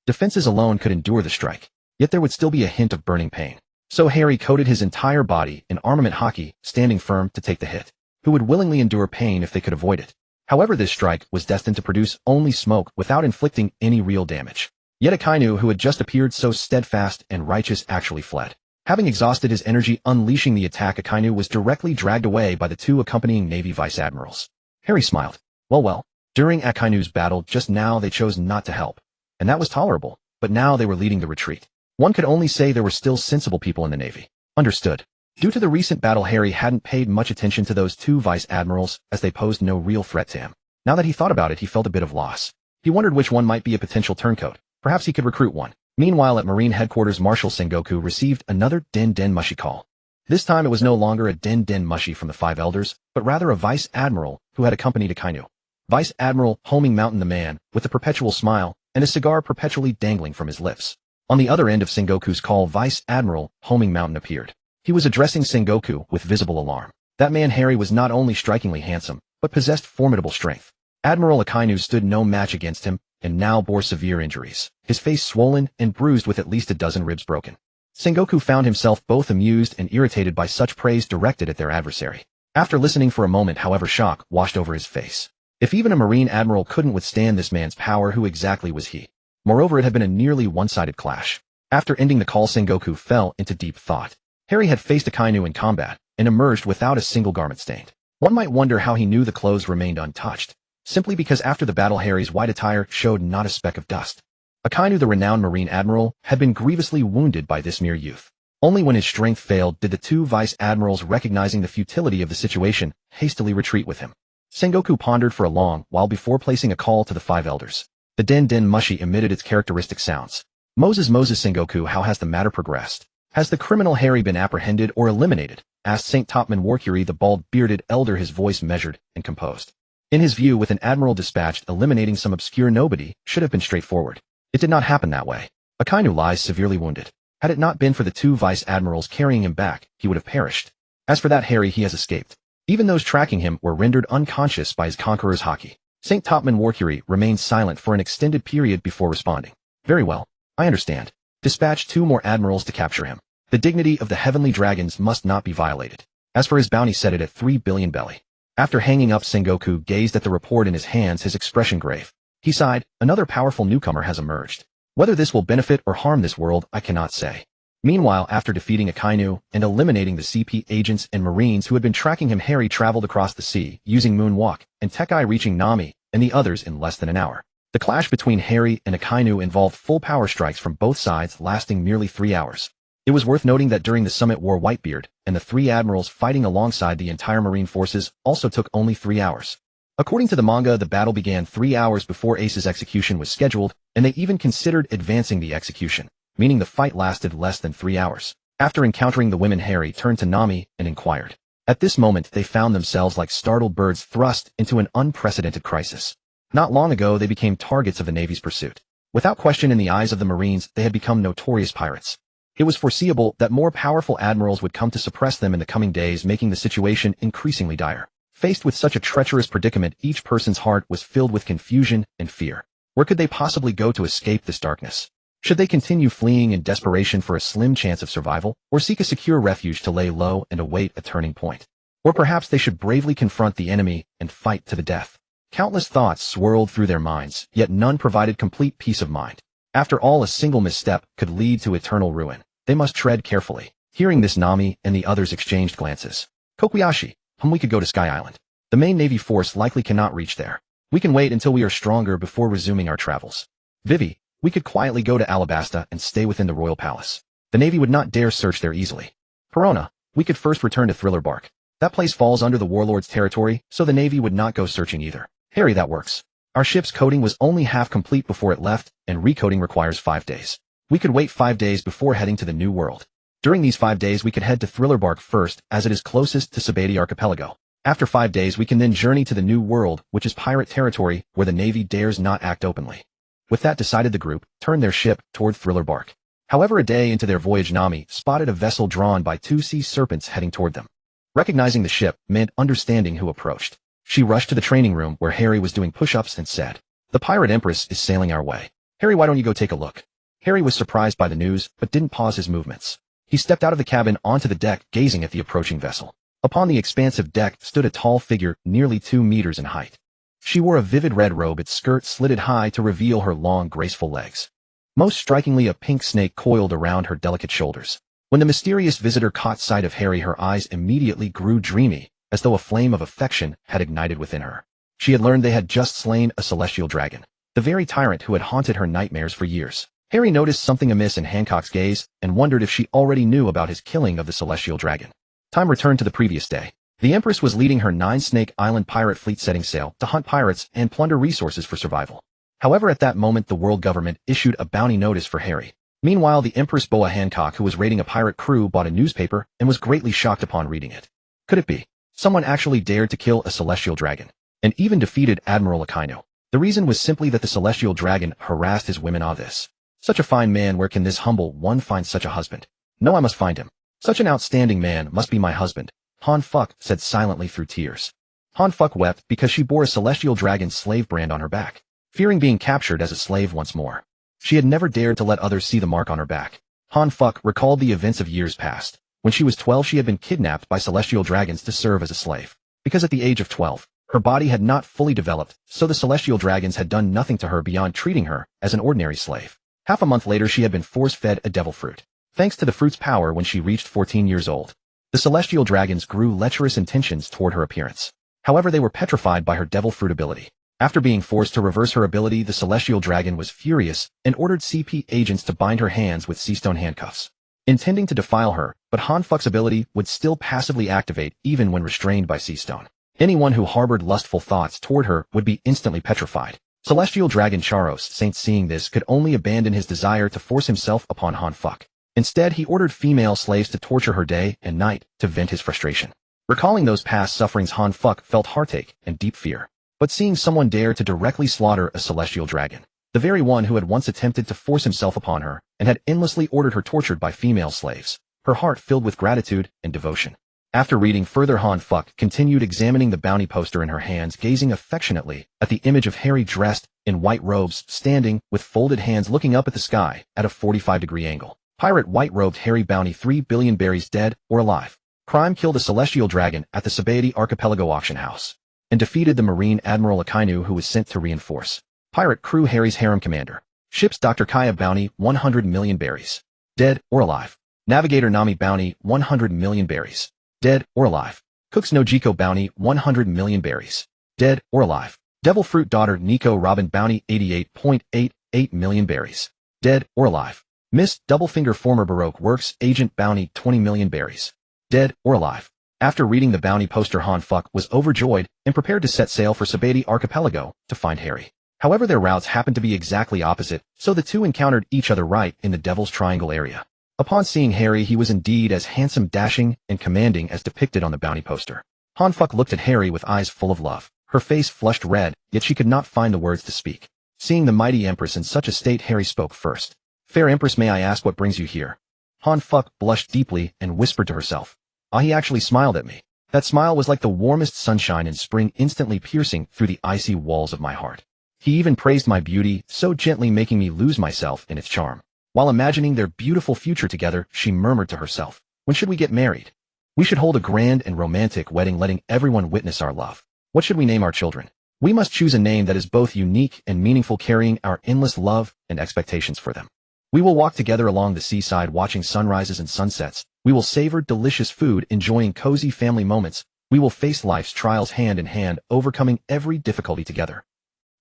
defenses alone could endure the strike, yet there would still be a hint of burning pain. So Harry coated his entire body in armament Haki, standing firm to take the hit. Who would willingly endure pain if they could avoid it? However, this strike was destined to produce only smoke without inflicting any real damage. Yet Akainu, who had just appeared so steadfast and righteous, actually fled. Having exhausted his energy unleashing the attack, Akainu was directly dragged away by the two accompanying Navy Vice Admirals. Harry smiled. Well, during Akainu's battle just now they chose not to help, and that was tolerable, but now they were leading the retreat. One could only say there were still sensible people in the Navy. Understood. Due to the recent battle, Harry hadn't paid much attention to those two Vice Admirals, as they posed no real threat to him. Now that he thought about it, he felt a bit of loss. He wondered which one might be a potential turncoat. Perhaps he could recruit one. Meanwhile, at Marine Headquarters, Marshal Sengoku received another Den Mushi call. This time it was no longer a Den Mushi from the Five Elders, but rather a Vice Admiral who had accompanied Akainu. Vice Admiral Homing Mountain, the man, with a perpetual smile, and a cigar perpetually dangling from his lips. On the other end of Sengoku's call, Vice Admiral Homing Mountain appeared. He was addressing Sengoku with visible alarm. That man Harry was not only strikingly handsome, but possessed formidable strength. Admiral Akainu stood no match against him, and now bore severe injuries, his face swollen and bruised with at least a dozen ribs broken. Sengoku found himself both amused and irritated by such praise directed at their adversary. After listening for a moment, however, shock washed over his face. If even a Marine Admiral couldn't withstand this man's power, who exactly was he? Moreover, it had been a nearly one-sided clash. After ending the call, Sengoku fell into deep thought. Harry had faced Akainu in combat and emerged without a single garment stained. One might wonder how he knew the clothes remained untouched, simply because after the battle Harry's white attire showed not a speck of dust. Akainu, the renowned Marine Admiral, had been grievously wounded by this mere youth. Only when his strength failed did the two Vice Admirals, recognizing the futility of the situation, hastily retreat with him. Sengoku pondered for a long while before placing a call to the 5 elders. The Den Mushi emitted its characteristic sounds. Moses Sengoku, how has the matter progressed? Has the criminal Harry been apprehended or eliminated? Asked St. Topman Warcury, the bald-bearded elder, his voice measured and composed. In his view, with an admiral dispatched, eliminating some obscure nobody should have been straightforward. It did not happen that way. Akainu lies severely wounded. Had it not been for the 2 vice admirals carrying him back, he would have perished. As for that Harry, he has escaped. Even those tracking him were rendered unconscious by his conqueror's Haki. St. Topman Warcury remained silent for an extended period before responding. Very well. I understand. Dispatch 2 more admirals to capture him. The dignity of the heavenly dragons must not be violated. As for his bounty, set it at 3 billion belly. After hanging up, Sengoku gazed at the report in his hands, his expression grave. He sighed. Another powerful newcomer has emerged. Whether this will benefit or harm this world, I cannot say. Meanwhile, after defeating Akainu and eliminating the CP agents and Marines who had been tracking him, Harry traveled across the sea, using Moonwalk and Tekai, reaching Nami and the others in less than an hour. The clash between Harry and Akainu involved full power strikes from both sides, lasting merely 3 hours. It was worth noting that during the summit war, Whitebeard and the 3 admirals fighting alongside the entire Marine forces also took only 3 hours. According to the manga, the battle began 3 hours before Ace's execution was scheduled, and they even considered advancing the execution, meaning the fight lasted less than 3 hours. After encountering the women, Harry turned to Nami and inquired. At this moment, they found themselves like startled birds thrust into an unprecedented crisis. Not long ago, they became targets of the Navy's pursuit. Without question, in the eyes of the Marines, they had become notorious pirates. It was foreseeable that more powerful admirals would come to suppress them in the coming days, making the situation increasingly dire. Faced with such a treacherous predicament, each person's heart was filled with confusion and fear. Where could they possibly go to escape this darkness? Should they continue fleeing in desperation for a slim chance of survival, or seek a secure refuge to lay low and await a turning point? Or perhaps they should bravely confront the enemy and fight to the death. Countless thoughts swirled through their minds, yet none provided complete peace of mind. After all, a single misstep could lead to eternal ruin. They must tread carefully. Hearing this, Nami and the others exchanged glances. Kokuyashi, we could go to Sky Island. The main Navy force likely cannot reach there. We can wait until we are stronger before resuming our travels. Vivi, we could quietly go to Alabasta and stay within the royal palace. The Navy would not dare search there easily. Perona, we could first return to Thriller Bark. That place falls under the warlord's territory, so the Navy would not go searching either. Harry, that works. Our ship's coating was only half complete before it left, and recoating requires 5 days. We could wait 5 days before heading to the New World. During these 5 days, we could head to Thriller Bark first, as it is closest to Sabati Archipelago. After 5 days, we can then journey to the New World, which is pirate territory where the Navy dares not act openly. With that decided, the group turned their ship toward Thriller Bark. However, a day into their voyage, Nami spotted a vessel drawn by 2 sea serpents heading toward them. Recognizing the ship meant understanding who approached. She rushed to the training room where Harry was doing push-ups and said, "The Pirate Empress is sailing our way. Harry, why don't you go take a look?" Harry was surprised by the news, but didn't pause his movements. He stepped out of the cabin onto the deck, gazing at the approaching vessel. Upon the expansive deck stood a tall figure, nearly 2 meters in height. She wore a vivid red robe, its skirt slitted high to reveal her long, graceful legs. Most strikingly, a pink snake coiled around her delicate shoulders. When the mysterious visitor caught sight of Harry, her eyes immediately grew dreamy, as though a flame of affection had ignited within her. She had learned they had just slain a celestial dragon, the very tyrant who had haunted her nightmares for years. Harry noticed something amiss in Hancock's gaze and wondered if she already knew about his killing of the celestial dragon. Time returned to the previous day. The Empress was leading her 9-Snake Island pirate fleet, setting sail to hunt pirates and plunder resources for survival. However, at that moment, the world government issued a bounty notice for Harry. Meanwhile, the Empress Boa Hancock, who was raiding a pirate crew, bought a newspaper and was greatly shocked upon reading it. Could it be? Someone actually dared to kill a celestial dragon, and even defeated Admiral Akainu. The reason was simply that the celestial dragon harassed his women. Ah, this. Such a fine man, where can this humble one find such a husband? No, I must find him. Such an outstanding man must be my husband. Han Fuck said silently through tears. Han Fuck wept because she bore a celestial dragon slave brand on her back, fearing being captured as a slave once more. She had never dared to let others see the mark on her back. Han Fuck recalled the events of years past. When she was 12, she had been kidnapped by celestial dragons to serve as a slave. Because at the age of 12, Her body had not fully developed, so the celestial dragons had done nothing to her beyond treating her as an ordinary slave. Half a month later she had been force-fed a devil fruit. Thanks to the fruit's power when she reached 14 years old, the celestial dragons grew lecherous intentions toward her appearance. However, they were petrified by her devil fruit ability. After being forced to reverse her ability, the celestial dragon was furious and ordered CP agents to bind her hands with sea stone handcuffs, intending to defile her, but Hanfuck's ability would still passively activate even when restrained by sea stone. Anyone who harbored lustful thoughts toward her would be instantly petrified. Celestial dragon Charos Saint, seeing this, could only abandon his desire to force himself upon Hanfuck. Instead, he ordered female slaves to torture her day and night to vent his frustration. Recalling those past sufferings, Hanfuck felt heartache and deep fear. But seeing someone dare to directly slaughter a celestial dragon, the very one who had once attempted to force himself upon her and had endlessly ordered her tortured by female slaves, her heart filled with gratitude and devotion. After reading further, Hanfuck continued examining the bounty poster in her hands, gazing affectionately at the image of Harry dressed in white robes, standing with folded hands looking up at the sky at a 45-degree angle. Pirate white-robed Harry bounty 3 billion berries, dead or alive. Crime killed a celestial dragon at the Sabaody Archipelago auction house and defeated the Marine Admiral Akainu, who was sent to reinforce. Pirate crew Harry's harem commander. Ships Dr. Kaya bounty 100 million berries, dead or alive. Navigator Nami bounty 100 million berries, dead or alive. Cook's Nojiko bounty 100 million berries, dead or alive. Devil Fruit daughter Nico Robin bounty 88.88 million berries, dead or alive. Miss Doublefinger former Baroque Works agent bounty 20 million berries, dead or alive. After reading the bounty poster, Hanfuck was overjoyed and prepared to set sail for Sabaody Archipelago to find Harry. However, their routes happened to be exactly opposite, so the two encountered each other right in the Devil's Triangle area. Upon seeing Harry, he was indeed as handsome, dashing, and commanding as depicted on the bounty poster. Hanfuck looked at Harry with eyes full of love. Her face flushed red, yet she could not find the words to speak. Seeing the mighty Empress in such a state, Harry spoke first. "Fair Empress, may I ask what brings you here?" Hanfuck blushed deeply and whispered to herself, he actually smiled at me. That smile was like the warmest sunshine in spring, instantly piercing through the icy walls of my heart. He even praised my beauty, so gently making me lose myself in its charm. While imagining their beautiful future together, she murmured to herself, "When should we get married? We should hold a grand and romantic wedding, letting everyone witness our love. What should we name our children? We must choose a name that is both unique and meaningful, carrying our endless love and expectations for them. We will walk together along the seaside, watching sunrises and sunsets. We will savor delicious food, enjoying cozy family moments. We will face life's trials hand in hand, overcoming every difficulty together."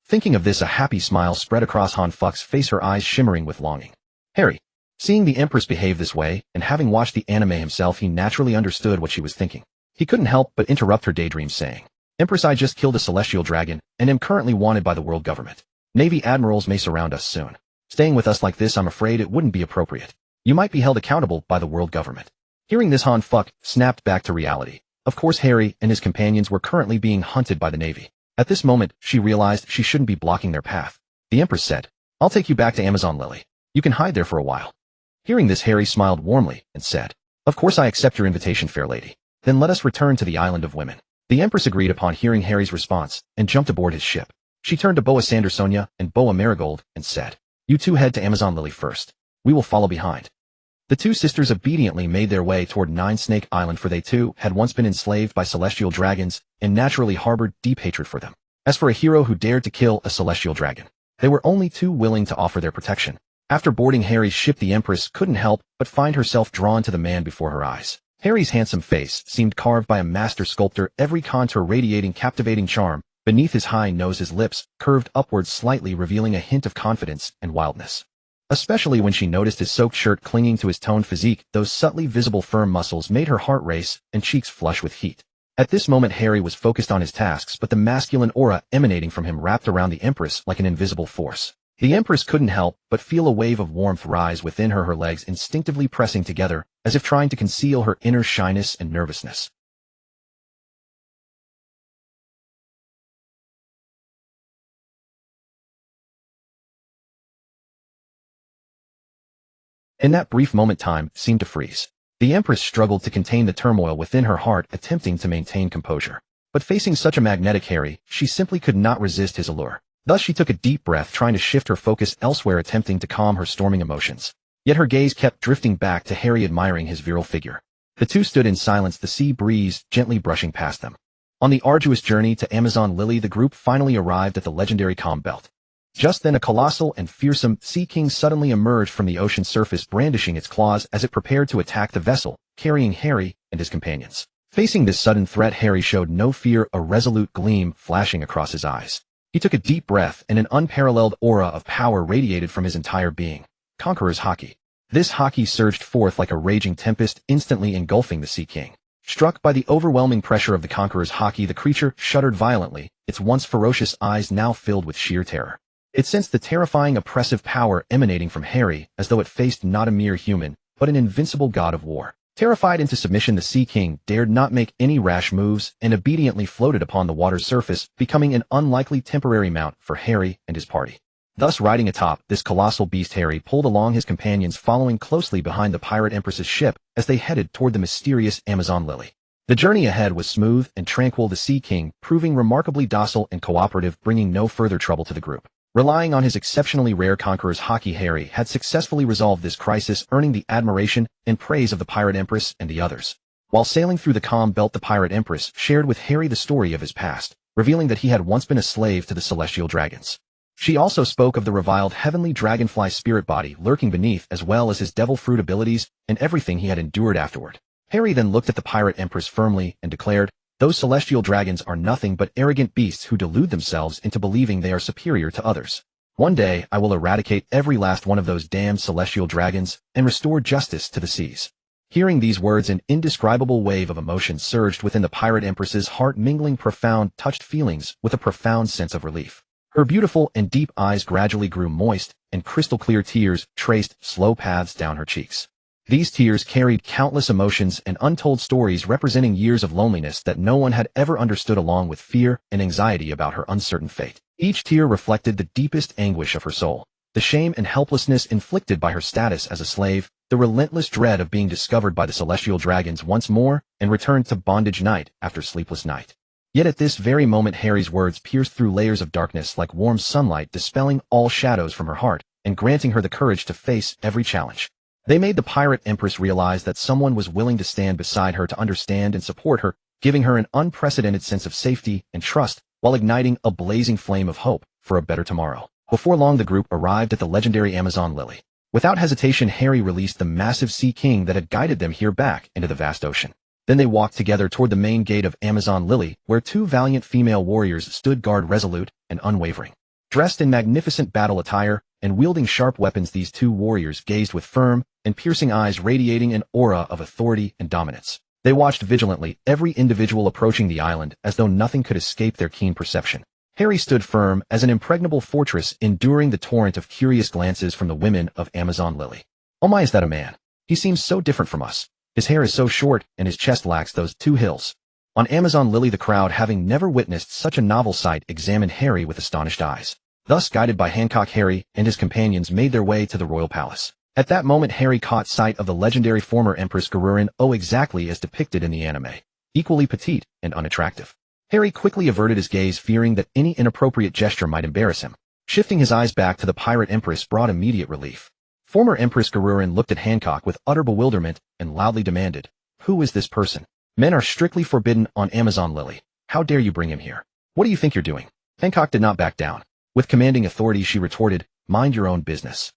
Thinking of this, a happy smile spread across Hanfuck's face, her eyes shimmering with longing. Harry, seeing the Empress behave this way, and having watched the anime himself, he naturally understood what she was thinking. He couldn't help but interrupt her daydream, saying, "Empress, I just killed a celestial dragon, and am currently wanted by the world government. Navy admirals may surround us soon. Staying with us like this, I'm afraid it wouldn't be appropriate. You might be held accountable by the world government." Hearing this, Hanfuck snapped back to reality. Of course, Harry and his companions were currently being hunted by the Navy. At this moment, she realized she shouldn't be blocking their path. The Empress said, "I'll take you back to Amazon Lily. You can hide there for a while." Hearing this, Harry smiled warmly and said, "Of course I accept your invitation, fair lady. Then let us return to the Island of Women." The Empress agreed upon hearing Harry's response and jumped aboard his ship. She turned to Boa Sandersonia and Boa Marigold and said, "You two head to Amazon Lily first. We will follow behind." The two sisters obediently made their way toward Nine Snake Island, for they too had once been enslaved by celestial dragons and naturally harbored deep hatred for them. As for a hero who dared to kill a celestial dragon, they were only too willing to offer their protection. After boarding Harry's ship, the Empress couldn't help but find herself drawn to the man before her eyes. Harry's handsome face seemed carved by a master sculptor, every contour radiating captivating charm. Beneath his high nose, his lips curved upwards slightly, revealing a hint of confidence and wildness. Especially when she noticed his soaked shirt clinging to his toned physique, those subtly visible firm muscles made her heart race and cheeks flush with heat. At this moment, Harry was focused on his tasks, but the masculine aura emanating from him wrapped around the Empress like an invisible force. The Empress couldn't help but feel a wave of warmth rise within her, her legs instinctively pressing together, as if trying to conceal her inner shyness and nervousness. In that brief moment, time seemed to freeze. The Empress struggled to contain the turmoil within her heart, attempting to maintain composure. But facing such a magnetic Harry, she simply could not resist his allure. Thus she took a deep breath, trying to shift her focus elsewhere, attempting to calm her storming emotions. Yet her gaze kept drifting back to Harry, admiring his virile figure. The two stood in silence, the sea breeze gently brushing past them. On the arduous journey to Amazon Lily, the group finally arrived at the legendary calm belt. Just then a colossal and fearsome sea king suddenly emerged from the ocean surface, brandishing its claws as it prepared to attack the vessel, carrying Harry and his companions. Facing this sudden threat, Harry showed no fear, a resolute gleam flashing across his eyes. He took a deep breath, and an unparalleled aura of power radiated from his entire being. Conqueror's Haki. This Haki surged forth like a raging tempest, instantly engulfing the Sea King. Struck by the overwhelming pressure of the Conqueror's Haki, the creature shuddered violently, its once ferocious eyes now filled with sheer terror. It sensed the terrifying, oppressive power emanating from Harry, as though it faced not a mere human, but an invincible god of war. Terrified into submission, the Sea King dared not make any rash moves and obediently floated upon the water's surface, becoming an unlikely temporary mount for Harry and his party. Thus, riding atop this colossal beast, Harry pulled along his companions, following closely behind the Pirate Empress's ship as they headed toward the mysterious Amazon Lily. The journey ahead was smooth and tranquil, the Sea King proving remarkably docile and cooperative, bringing no further trouble to the group. Relying on his exceptionally rare Conqueror's Haki, Harry had successfully resolved this crisis, earning the admiration and praise of the Pirate Empress and the others. While sailing through the calm belt, the Pirate Empress shared with Harry the story of his past, revealing that he had once been a slave to the celestial dragons. She also spoke of the reviled heavenly dragonfly spirit body lurking beneath, as well as his devil fruit abilities and everything he had endured afterward. Harry then looked at the Pirate Empress firmly and declared, "Those celestial dragons are nothing but arrogant beasts who delude themselves into believing they are superior to others. One day I will eradicate every last one of those damned celestial dragons and restore justice to the seas." Hearing these words, an indescribable wave of emotion surged within the Pirate Empress's heart, mingling profound, touched feelings with a profound sense of relief. Her beautiful and deep eyes gradually grew moist, and crystal-clear tears traced slow paths down her cheeks. These tears carried countless emotions and untold stories, representing years of loneliness that no one had ever understood, along with fear and anxiety about her uncertain fate. Each tear reflected the deepest anguish of her soul, the shame and helplessness inflicted by her status as a slave, the relentless dread of being discovered by the celestial dragons once more and returned to bondage night after sleepless night. Yet at this very moment, Harry's words pierced through layers of darkness like warm sunlight, dispelling all shadows from her heart and granting her the courage to face every challenge. They made the Pirate Empress realize that someone was willing to stand beside her, to understand and support her, giving her an unprecedented sense of safety and trust, while igniting a blazing flame of hope for a better tomorrow. Before long, the group arrived at the legendary Amazon Lily. Without hesitation, Harry released the massive Sea King that had guided them here back into the vast ocean. Then they walked together toward the main gate of Amazon Lily, where two valiant female warriors stood guard, resolute and unwavering. Dressed in magnificent battle attire and wielding sharp weapons, these two warriors gazed with firm and piercing eyes, radiating an aura of authority and dominance. They watched vigilantly every individual approaching the island, as though nothing could escape their keen perception. Harry stood firm as an impregnable fortress, enduring the torrent of curious glances from the women of Amazon Lily. "Oh my, is that a man? He seems so different from us. His hair is so short, and his chest lacks those two hills." On Amazon Lily, the crowd, having never witnessed such a novel sight, examined Harry with astonished eyes. Thus, guided by Hancock, Harry and his companions made their way to the royal palace. At that moment, Harry caught sight of the legendary former Empress Garurin, exactly as depicted in the anime, equally petite and unattractive. Harry quickly averted his gaze, fearing that any inappropriate gesture might embarrass him. Shifting his eyes back to the Pirate Empress brought immediate relief. Former Empress Garurin looked at Hancock with utter bewilderment and loudly demanded, "Who is this person? Men are strictly forbidden on Amazon Lily. How dare you bring him here? What do you think you're doing?" Hancock did not back down. With commanding authority, she retorted, "Mind your own business.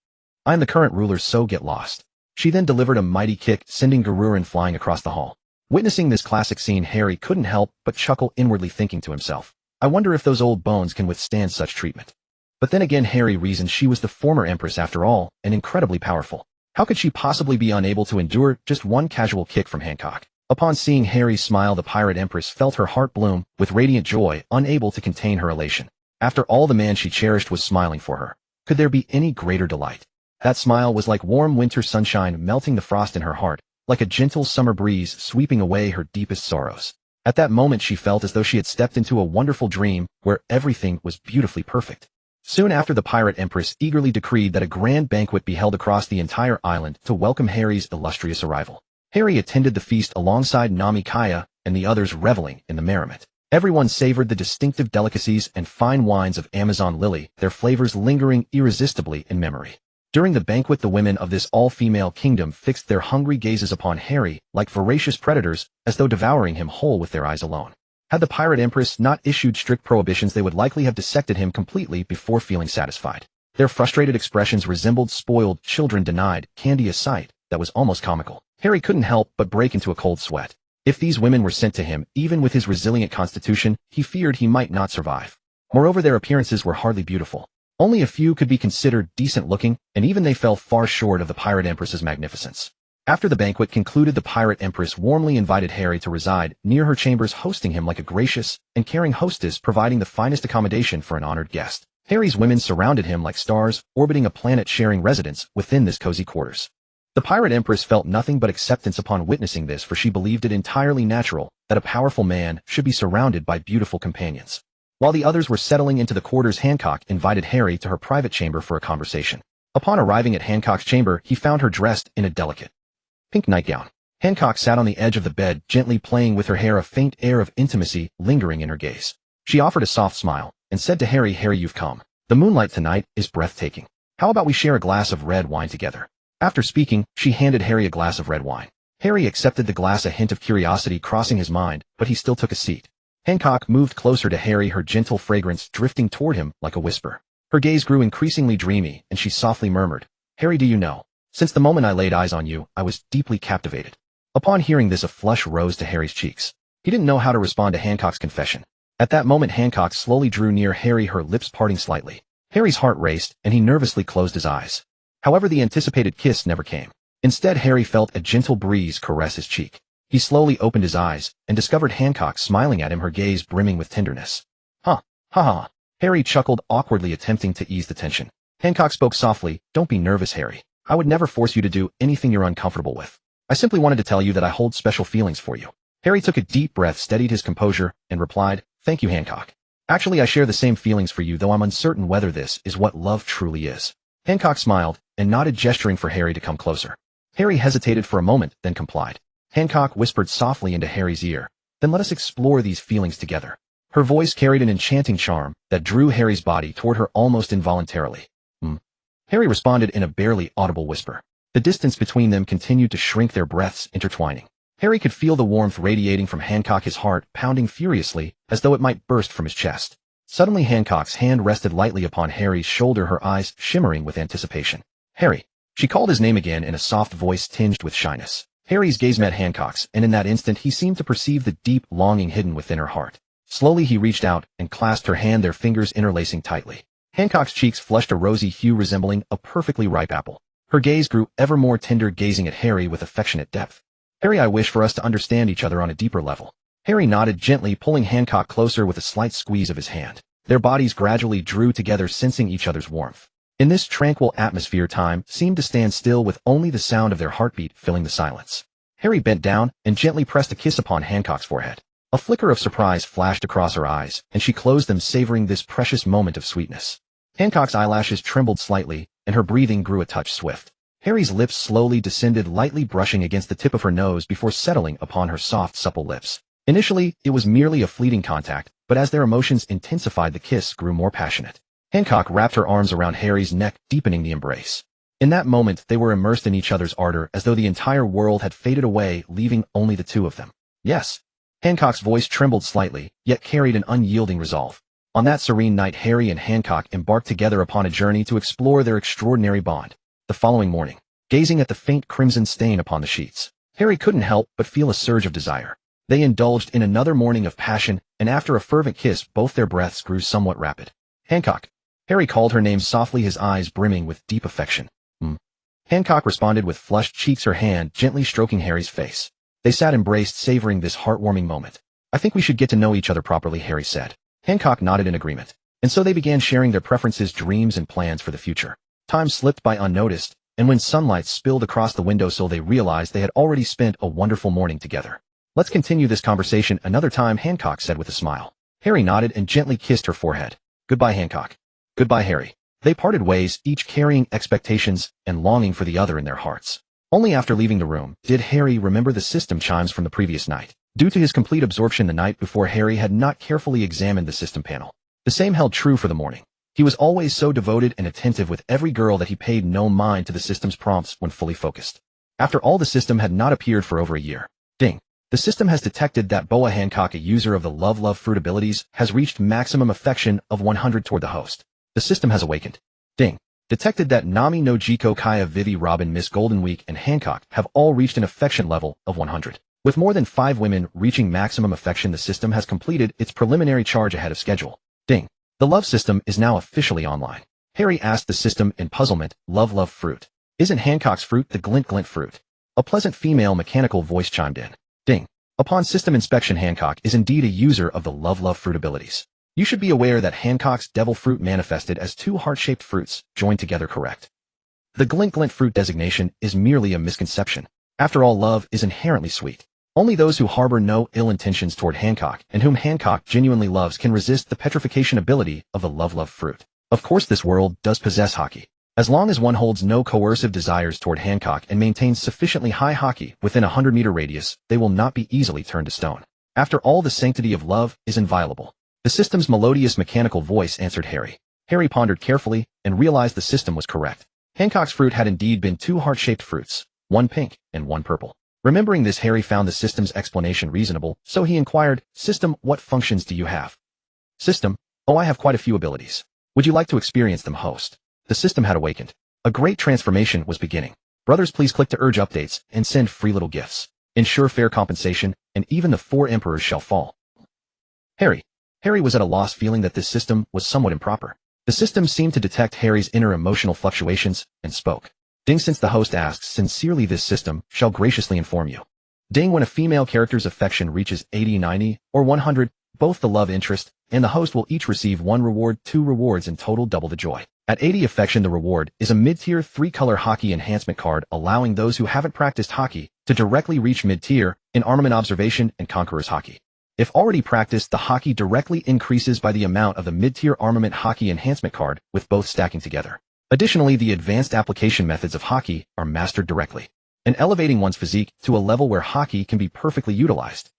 I am the current ruler, so get lost." She then delivered a mighty kick, sending Garurin flying across the hall. Witnessing this classic scene, Harry couldn't help but chuckle inwardly, thinking to himself, "I wonder if those old bones can withstand such treatment." But then again, Harry reasoned, she was the former Empress after all, and incredibly powerful. How could she possibly be unable to endure just one casual kick from Hancock? Upon seeing Harry's smile, the Pirate Empress felt her heart bloom with radiant joy, unable to contain her elation. After all, the man she cherished was smiling for her. Could there be any greater delight? That smile was like warm winter sunshine melting the frost in her heart, like a gentle summer breeze sweeping away her deepest sorrows. At that moment, she felt as though she had stepped into a wonderful dream where everything was beautifully perfect. Soon after, the Pirate Empress eagerly decreed that a grand banquet be held across the entire island to welcome Harry's illustrious arrival. Harry attended the feast alongside Nami, Kaya, and the others, reveling in the merriment. Everyone savored the distinctive delicacies and fine wines of Amazon Lily, their flavors lingering irresistibly in memory. During the banquet, the women of this all-female kingdom fixed their hungry gazes upon Harry like voracious predators, as though devouring him whole with their eyes alone. Had the pirate empress not issued strict prohibitions, they would likely have dissected him completely before feeling satisfied. Their frustrated expressions resembled spoiled children denied candy, a sight that was almost comical. Harry couldn't help but break into a cold sweat. If these women were sent to him, even with his resilient constitution, he feared he might not survive. Moreover, their appearances were hardly beautiful. Only a few could be considered decent-looking, and even they fell far short of the pirate empress's magnificence. After the banquet concluded, the pirate empress warmly invited Harry to reside near her chambers, hosting him like a gracious and caring hostess, providing the finest accommodation for an honored guest. Harry's women surrounded him like stars, orbiting a planet, sharing residence within this cozy quarters. The pirate empress felt nothing but acceptance upon witnessing this, for she believed it entirely natural that a powerful man should be surrounded by beautiful companions. While the others were settling into the quarters, Hancock invited Harry to her private chamber for a conversation. Upon arriving at Hancock's chamber, he found her dressed in a delicate pink nightgown. Hancock sat on the edge of the bed, gently playing with her hair, a faint air of intimacy lingering in her gaze. She offered a soft smile and said to Harry, "Harry, you've come. The moonlight tonight is breathtaking. How about we share a glass of red wine together?" After speaking, she handed Harry a glass of red wine. Harry accepted the glass, a hint of curiosity crossing his mind, but he still took a seat. Hancock moved closer to Harry, her gentle fragrance drifting toward him like a whisper. Her gaze grew increasingly dreamy, and she softly murmured, "Harry, do you know, since the moment I laid eyes on you, I was deeply captivated." Upon hearing this, a flush rose to Harry's cheeks. He didn't know how to respond to Hancock's confession. At that moment, Hancock slowly drew near Harry, her lips parting slightly. Harry's heart raced, and he nervously closed his eyes. However, the anticipated kiss never came. Instead, Harry felt a gentle breeze caress his cheek. He slowly opened his eyes and discovered Hancock smiling at him, her gaze brimming with tenderness. Ha ha. Harry chuckled awkwardly, attempting to ease the tension. Hancock spoke softly, "Don't be nervous, Harry. I would never force you to do anything you're uncomfortable with. I simply wanted to tell you that I hold special feelings for you." Harry took a deep breath, steadied his composure, and replied, "Thank you, Hancock. Actually, I share the same feelings for you, though I'm uncertain whether this is what love truly is." Hancock smiled and nodded, gesturing for Harry to come closer. Harry hesitated for a moment, then complied. Hancock whispered softly into Harry's ear, "Then let us explore these feelings together." Her voice carried an enchanting charm that drew Harry's body toward her almost involuntarily. Harry responded in a barely audible whisper. The distance between them continued to shrink, their breaths intertwining. Harry could feel the warmth radiating from Hancock, his heart pounding furiously as though it might burst from his chest. Suddenly, Hancock's hand rested lightly upon Harry's shoulder, her eyes shimmering with anticipation. "Harry." She called his name again in a soft voice tinged with shyness. Harry's gaze met Hancock's, and in that instant he seemed to perceive the deep longing hidden within her heart. Slowly he reached out and clasped her hand, their fingers interlacing tightly. Hancock's cheeks flushed a rosy hue resembling a perfectly ripe apple. Her gaze grew ever more tender, gazing at Harry with affectionate depth. "Harry, I wish for us to understand each other on a deeper level." Harry nodded, gently pulling Hancock closer with a slight squeeze of his hand. Their bodies gradually drew together, sensing each other's warmth. In this tranquil atmosphere, time seemed to stand still, with only the sound of their heartbeat filling the silence. Harry bent down and gently pressed a kiss upon Hancock's forehead. A flicker of surprise flashed across her eyes, and she closed them, savoring this precious moment of sweetness. Hancock's eyelashes trembled slightly, and her breathing grew a touch swift. Harry's lips slowly descended, lightly brushing against the tip of her nose before settling upon her soft, supple lips. Initially, it was merely a fleeting contact, but as their emotions intensified, the kiss grew more passionate. Hancock wrapped her arms around Harry's neck, deepening the embrace. In that moment, they were immersed in each other's ardor, as though the entire world had faded away, leaving only the two of them. "Yes." Hancock's voice trembled slightly, yet carried an unyielding resolve. On that serene night, Harry and Hancock embarked together upon a journey to explore their extraordinary bond. The following morning, gazing at the faint crimson stain upon the sheets, Harry couldn't help but feel a surge of desire. They indulged in another morning of passion, and after a fervent kiss, both their breaths grew somewhat rapid. "Hancock." Harry called her name softly, his eyes brimming with deep affection. Hancock responded with flushed cheeks, her hand gently stroking Harry's face. They sat embraced, savoring this heartwarming moment. "I think we should get to know each other properly," Harry said. Hancock nodded in agreement, and so they began sharing their preferences, dreams, and plans for the future. Time slipped by unnoticed, and when sunlight spilled across the windowsill, they realized they had already spent a wonderful morning together. "Let's continue this conversation another time," Hancock said with a smile. Harry nodded and gently kissed her forehead. "Goodbye, Hancock." "Goodbye, Harry." They parted ways, each carrying expectations and longing for the other in their hearts. Only after leaving the room did Harry remember the system chimes from the previous night. Due to his complete absorption the night before, Harry had not carefully examined the system panel. The same held true for the morning. He was always so devoted and attentive with every girl that he paid no mind to the system's prompts when fully focused. After all, the system had not appeared for over a year. Ding. The system has detected that Boa Hancock, a user of the Love Fruit abilities, has reached maximum affection of 100 toward the host. The system has awakened. Ding. Detected that Nami no Jiko Kaya Vivi Robin Miss Golden Week and Hancock have all reached an affection level of 100. With more than 5 women reaching maximum affection, the system has completed its preliminary charge ahead of schedule. Ding. The love system is now officially online. Harry asked the system in puzzlement, Love fruit. Isn't Hancock's fruit the glint fruit? A pleasant female mechanical voice chimed in. Ding. Upon system inspection, Hancock is indeed a user of the Love fruit abilities. You should be aware that Hancock's devil fruit manifested as 2 heart-shaped fruits, joined together correct. The glint fruit designation is merely a misconception. After all, love is inherently sweet. Only those who harbor no ill intentions toward Hancock and whom Hancock genuinely loves can resist the petrification ability of the Love fruit. Of course, this world does possess Haki. As long as one holds no coercive desires toward Hancock and maintains sufficiently high Haki within a 100-meter radius, they will not be easily turned to stone. After all, the sanctity of love is inviolable. The system's melodious mechanical voice answered Harry. Harry pondered carefully and realized the system was correct. Hancock's fruit had indeed been 2 heart-shaped fruits, 1 pink and 1 purple. Remembering this, Harry found the system's explanation reasonable, so he inquired, System, what functions do you have? System, oh, I have quite a few abilities. Would you like to experience them, host? The system had awakened. A great transformation was beginning. Brothers, please click to urge updates and send free little gifts. Ensure fair compensation, and even the 4 emperors shall fall. Harry was at a loss, feeling that this system was somewhat improper. The system seemed to detect Harry's inner emotional fluctuations and spoke. Ding. Since the host asks sincerely, this system shall graciously inform you. Ding. When a female character's affection reaches 80, 90, or 100, both the love interest and the host will each receive 1 reward, 2 rewards in total, double the joy. At 80 affection, the reward is a mid-tier 3-color Haki enhancement card, allowing those who haven't practiced Haki to directly reach mid-tier in Armament Observation and Conqueror's Haki. If already practiced, the Haki directly increases by the amount of the mid-tier Armament Haki enhancement card, with both stacking together. Additionally, the advanced application methods of Haki are mastered directly, and elevating one's physique to a level where Haki can be perfectly utilized.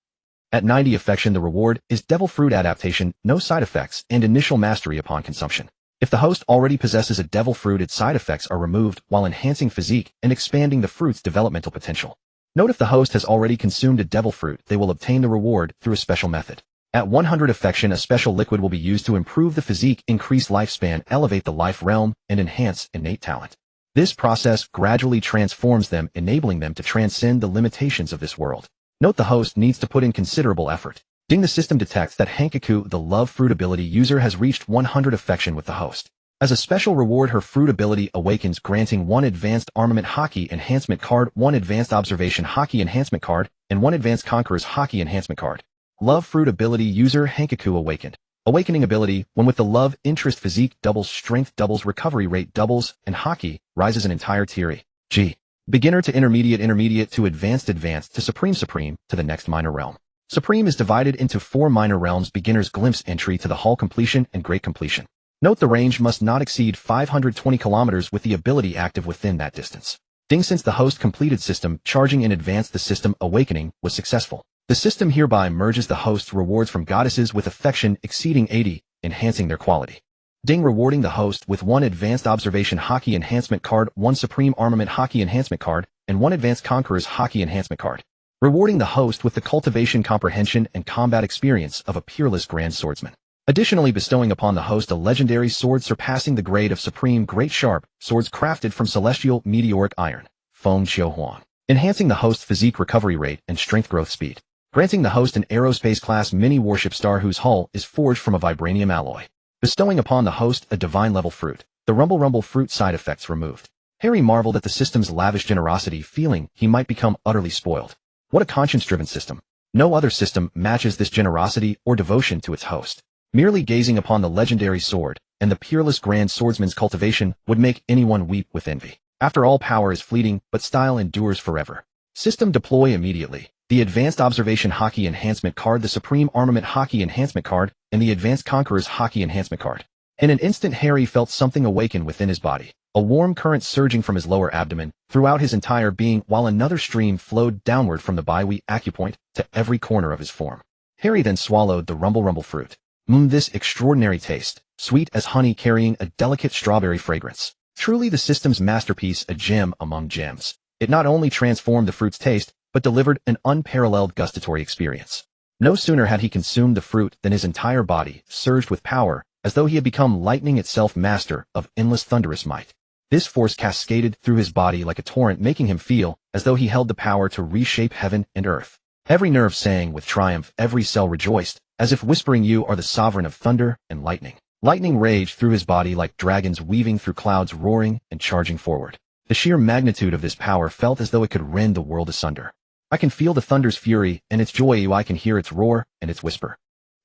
At 90 affection, the reward is Devil Fruit adaptation, no side effects, and initial mastery upon consumption. If the host already possesses a Devil Fruit, its side effects are removed while enhancing physique and expanding the fruit's developmental potential. Note, if the host has already consumed a Devil Fruit, they will obtain the reward through a special method. At 100 affection, a special liquid will be used to improve the physique, increase lifespan, elevate the life realm, and enhance innate talent. This process gradually transforms them, enabling them to transcend the limitations of this world. Note, the host needs to put in considerable effort. Ding. The system detects that Hankaku, the Love Fruit ability user, has reached 100 affection with the host. As a special reward, her fruit ability awakens, granting 1 advanced Armament Haki enhancement card, 1 advanced Observation Haki enhancement card, and 1 advanced Conqueror's Haki enhancement card. Love Fruit ability user Hankaku awakened. Awakening ability, when with the love interest, physique doubles, strength doubles, recovery rate doubles, and Haki rises an entire tier. G. Beginner to intermediate, intermediate to advanced, advanced to supreme, supreme to the next minor realm. Supreme is divided into 4 minor realms: beginner's glimpse, entry to the hall, completion, and great completion. Note, the range must not exceed 520 kilometers with the ability active within that distance. Ding. Since the host completed system charging in advance, the system awakening was successful. The system hereby merges the host's rewards from goddesses with affection exceeding 80, enhancing their quality. Ding. Rewarding the host with 1 advanced Observation Haki enhancement card, 1 Supreme Armament Haki enhancement card, and 1 advanced Conqueror's Haki enhancement card. Rewarding the host with the cultivation, comprehension, and combat experience of a peerless Grand Swordsman. Additionally, bestowing upon the host a legendary sword surpassing the grade of Supreme Great Sharp, swords crafted from celestial meteoric iron, Feng Qiu Huang. Enhancing the host's physique, recovery rate, and strength growth speed. Granting the host an aerospace-class mini-warship star whose hull is forged from a vibranium alloy. Bestowing upon the host a divine level fruit. The Rumble fruit side effects removed. Harry marveled at the system's lavish generosity, feeling he might become utterly spoiled. What a conscience-driven system. No other system matches this generosity or devotion to its host. Merely gazing upon the legendary sword and the peerless Grand Swordsman's cultivation would make anyone weep with envy. After all, power is fleeting, but style endures forever. System deploy immediately. The Advanced Observation Haki Enhancement card, the Supreme Armament Haki Enhancement card, and the Advanced Conqueror's Haki Enhancement card. In an instant, Harry felt something awaken within his body. A warm current surging from his lower abdomen throughout his entire being, while another stream flowed downward from the Baihui acupoint to every corner of his form. Harry then swallowed the Rumble fruit. This extraordinary taste, sweet as honey, carrying a delicate strawberry fragrance. Truly the system's masterpiece, a gem among gems. It not only transformed the fruit's taste, but delivered an unparalleled gustatory experience. No sooner had he consumed the fruit than his entire body surged with power, as though he had become lightning itself, master of endless thunderous might. This force cascaded through his body like a torrent, making him feel as though he held the power to reshape heaven and earth. Every nerve sang with triumph, every cell rejoiced, as if whispering, "You are the sovereign of thunder and lightning." Lightning raged through his body like dragons weaving through clouds, roaring and charging forward. The sheer magnitude of this power felt as though it could rend the world asunder. I can feel the thunder's fury and its joy. I can hear its roar and its whisper.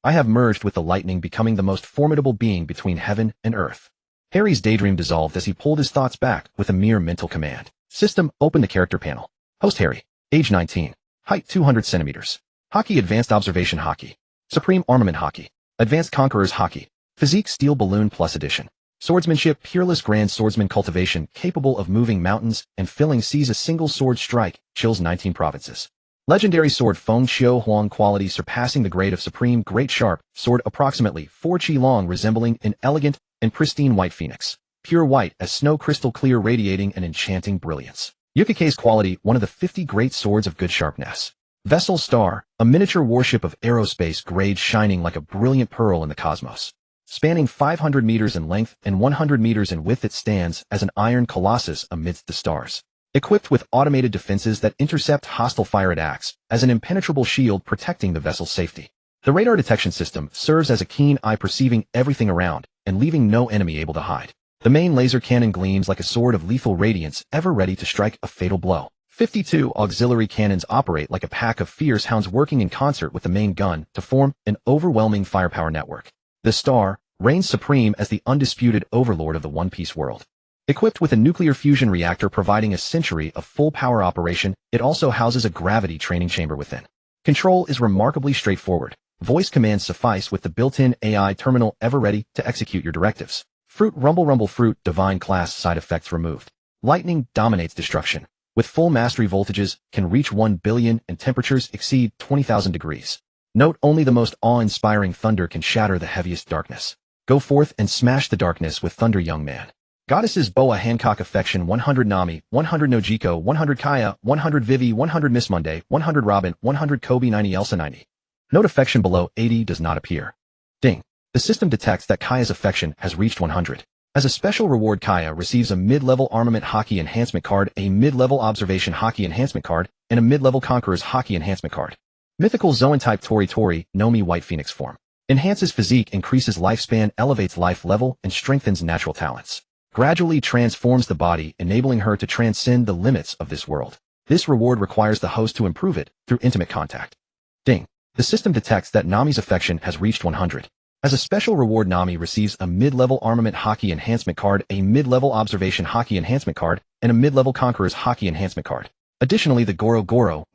I have merged with the lightning, becoming the most formidable being between heaven and earth. Harry's daydream dissolved as he pulled his thoughts back with a mere mental command. System, open the character panel. Host Harry. Age 19. Height 200 centimeters. Haki Advanced Observation Haki. Supreme Armament Haki. Advanced Conquerors Haki. Physique Steel Balloon Plus Edition. Swordsmanship Peerless Grand Swordsman Cultivation, capable of moving mountains and filling seas. A single sword strike chills 19 provinces. Legendary Sword Feng Xiu Huang, quality surpassing the grade of Supreme Great Sharp Sword, approximately 4 chi long, resembling an elegant and pristine white phoenix. Pure white as snow, crystal clear, radiating an enchanting brilliance. Yukake's quality, one of the 50 great swords of good sharpness. Vessel Star, a miniature warship of aerospace grade, shining like a brilliant pearl in the cosmos. Spanning 500 meters in length and 100 meters in width, it stands as an iron colossus amidst the stars. Equipped with automated defenses that intercept hostile fire attacks, as an impenetrable shield protecting the vessel's safety. The radar detection system serves as a keen eye, perceiving everything around and leaving no enemy able to hide. The main laser cannon gleams like a sword of lethal radiance, ever ready to strike a fatal blow. 52 auxiliary cannons operate like a pack of fierce hounds, working in concert with the main gun to form an overwhelming firepower network. The Star reigns supreme as the undisputed overlord of the One Piece world. Equipped with a nuclear fusion reactor providing a century of full power operation, it also houses a gravity training chamber within. Control is remarkably straightforward. Voice commands suffice with the built-in AI terminal, ever ready to execute your directives. Fruit Rumble Fruit, divine class, side effects removed. Lightning dominates destruction. With full mastery, voltages can reach 1 billion and temperatures exceed 20,000 degrees. Note, only the most awe-inspiring thunder can shatter the heaviest darkness. Go forth and smash the darkness with thunder, young man. Goddesses Boa Hancock affection 100 Nami, 100 Nojiko, 100 Kaya, 100 Vivi, 100 Miss Monday, 100 Robin, 100 Kobe, 90 Elsa, 90. Note, affection below 80 does not appear. Ding. The system detects that Kaya's affection has reached 100. As a special reward, Kaya receives a mid-level Armament Haki Enhancement card, a mid-level Observation Haki Enhancement card, and a mid-level Conqueror's Haki Enhancement card. Mythical Zoan type Tori Nomi White Phoenix form. Enhances physique, increases lifespan, elevates life level, and strengthens natural talents. Gradually transforms the body, enabling her to transcend the limits of this world. This reward requires the host to improve it through intimate contact. Ding. The system detects that Nami's affection has reached 100. As a special reward, Nami receives a mid-level Armament Haki Enhancement card, a mid-level Observation Haki Enhancement card, and a mid-level Conqueror's Haki Enhancement card. Additionally, the Goro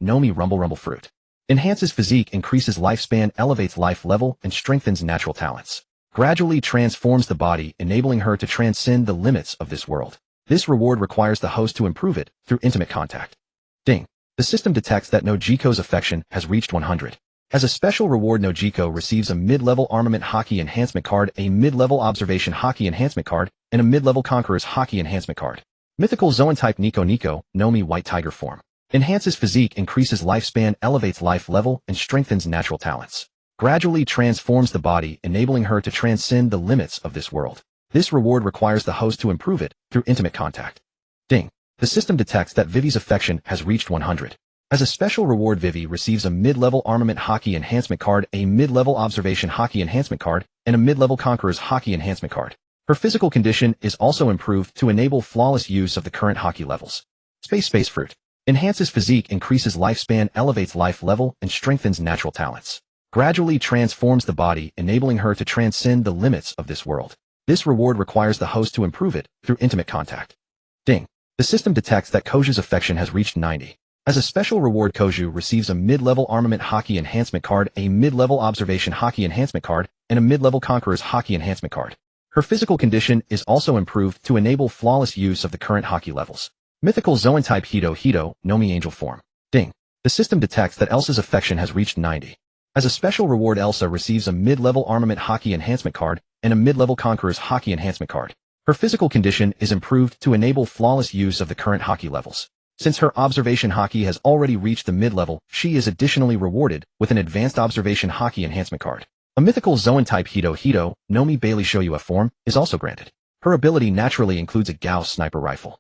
Nomi Rumble Fruit. Enhances physique, increases lifespan, elevates life level, and strengthens natural talents. Gradually transforms the body, enabling her to transcend the limits of this world. This reward requires the host to improve it through intimate contact. Ding. The system detects that Nojiko's affection has reached 100. As a special reward, Nojiko receives a mid-level Armament Haki Enhancement card, a mid-level Observation Haki Enhancement card, and a mid-level Conqueror's Haki Enhancement card. Mythical Zoan type Nico Nomi White Tiger form. Enhances physique, increases lifespan, elevates life level, and strengthens natural talents. Gradually transforms the body, enabling her to transcend the limits of this world. This reward requires the host to improve it through intimate contact. Ding. The system detects that Vivi's affection has reached 100. As a special reward, Vivi receives a mid-level Armament Haki Enhancement card, a mid-level Observation Haki Enhancement card, and a mid-level Conqueror's Haki Enhancement card. Her physical condition is also improved to enable flawless use of the current Haki levels. Space Fruit. Enhances physique, increases lifespan, elevates life level, and strengthens natural talents. Gradually transforms the body, enabling her to transcend the limits of this world. This reward requires the host to improve it through intimate contact. Ding. The system detects that Koju's affection has reached 90. As a special reward, Koju receives a mid-level Armament Haki Enhancement card, a mid-level Observation Haki Enhancement card, and a mid-level Conqueror's Haki Enhancement card. Her physical condition is also improved to enable flawless use of the current Haki levels. Mythical Zoan type Hito Nomi Angel form. Ding. The system detects that Elsa's affection has reached 90. As a special reward, Elsa receives a mid-level Armament Haki Enhancement card and a mid-level Conqueror's Haki Enhancement card. Her physical condition is improved to enable flawless use of the current Haki levels. Since her observation Haki has already reached the mid-level, she is additionally rewarded with an advanced observation Haki enhancement card. A mythical Zoan-type Hito Nomi Bailey Shoyua form is also granted. Her ability naturally includes a Gauss sniper rifle.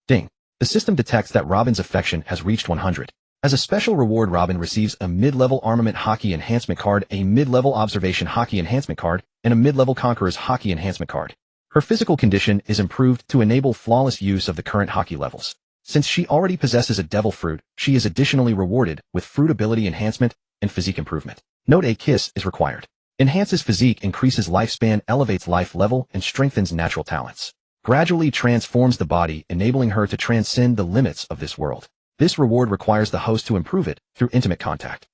Ding. The system detects that Robin's affection has reached 100. As a special reward, Robin receives a mid-level armament Haki enhancement card, a mid-level observation Haki enhancement card, and a mid-level conqueror's Haki enhancement card. Her physical condition is improved to enable flawless use of the current Haki levels. Since she already possesses a devil fruit, she is additionally rewarded with fruit ability enhancement and physique improvement. Note: a kiss is required. Enhances physique, increases lifespan, elevates life level, and strengthens natural talents. Gradually transforms the body, enabling her to transcend the limits of this world. This reward requires the host to improve it through intimate contact.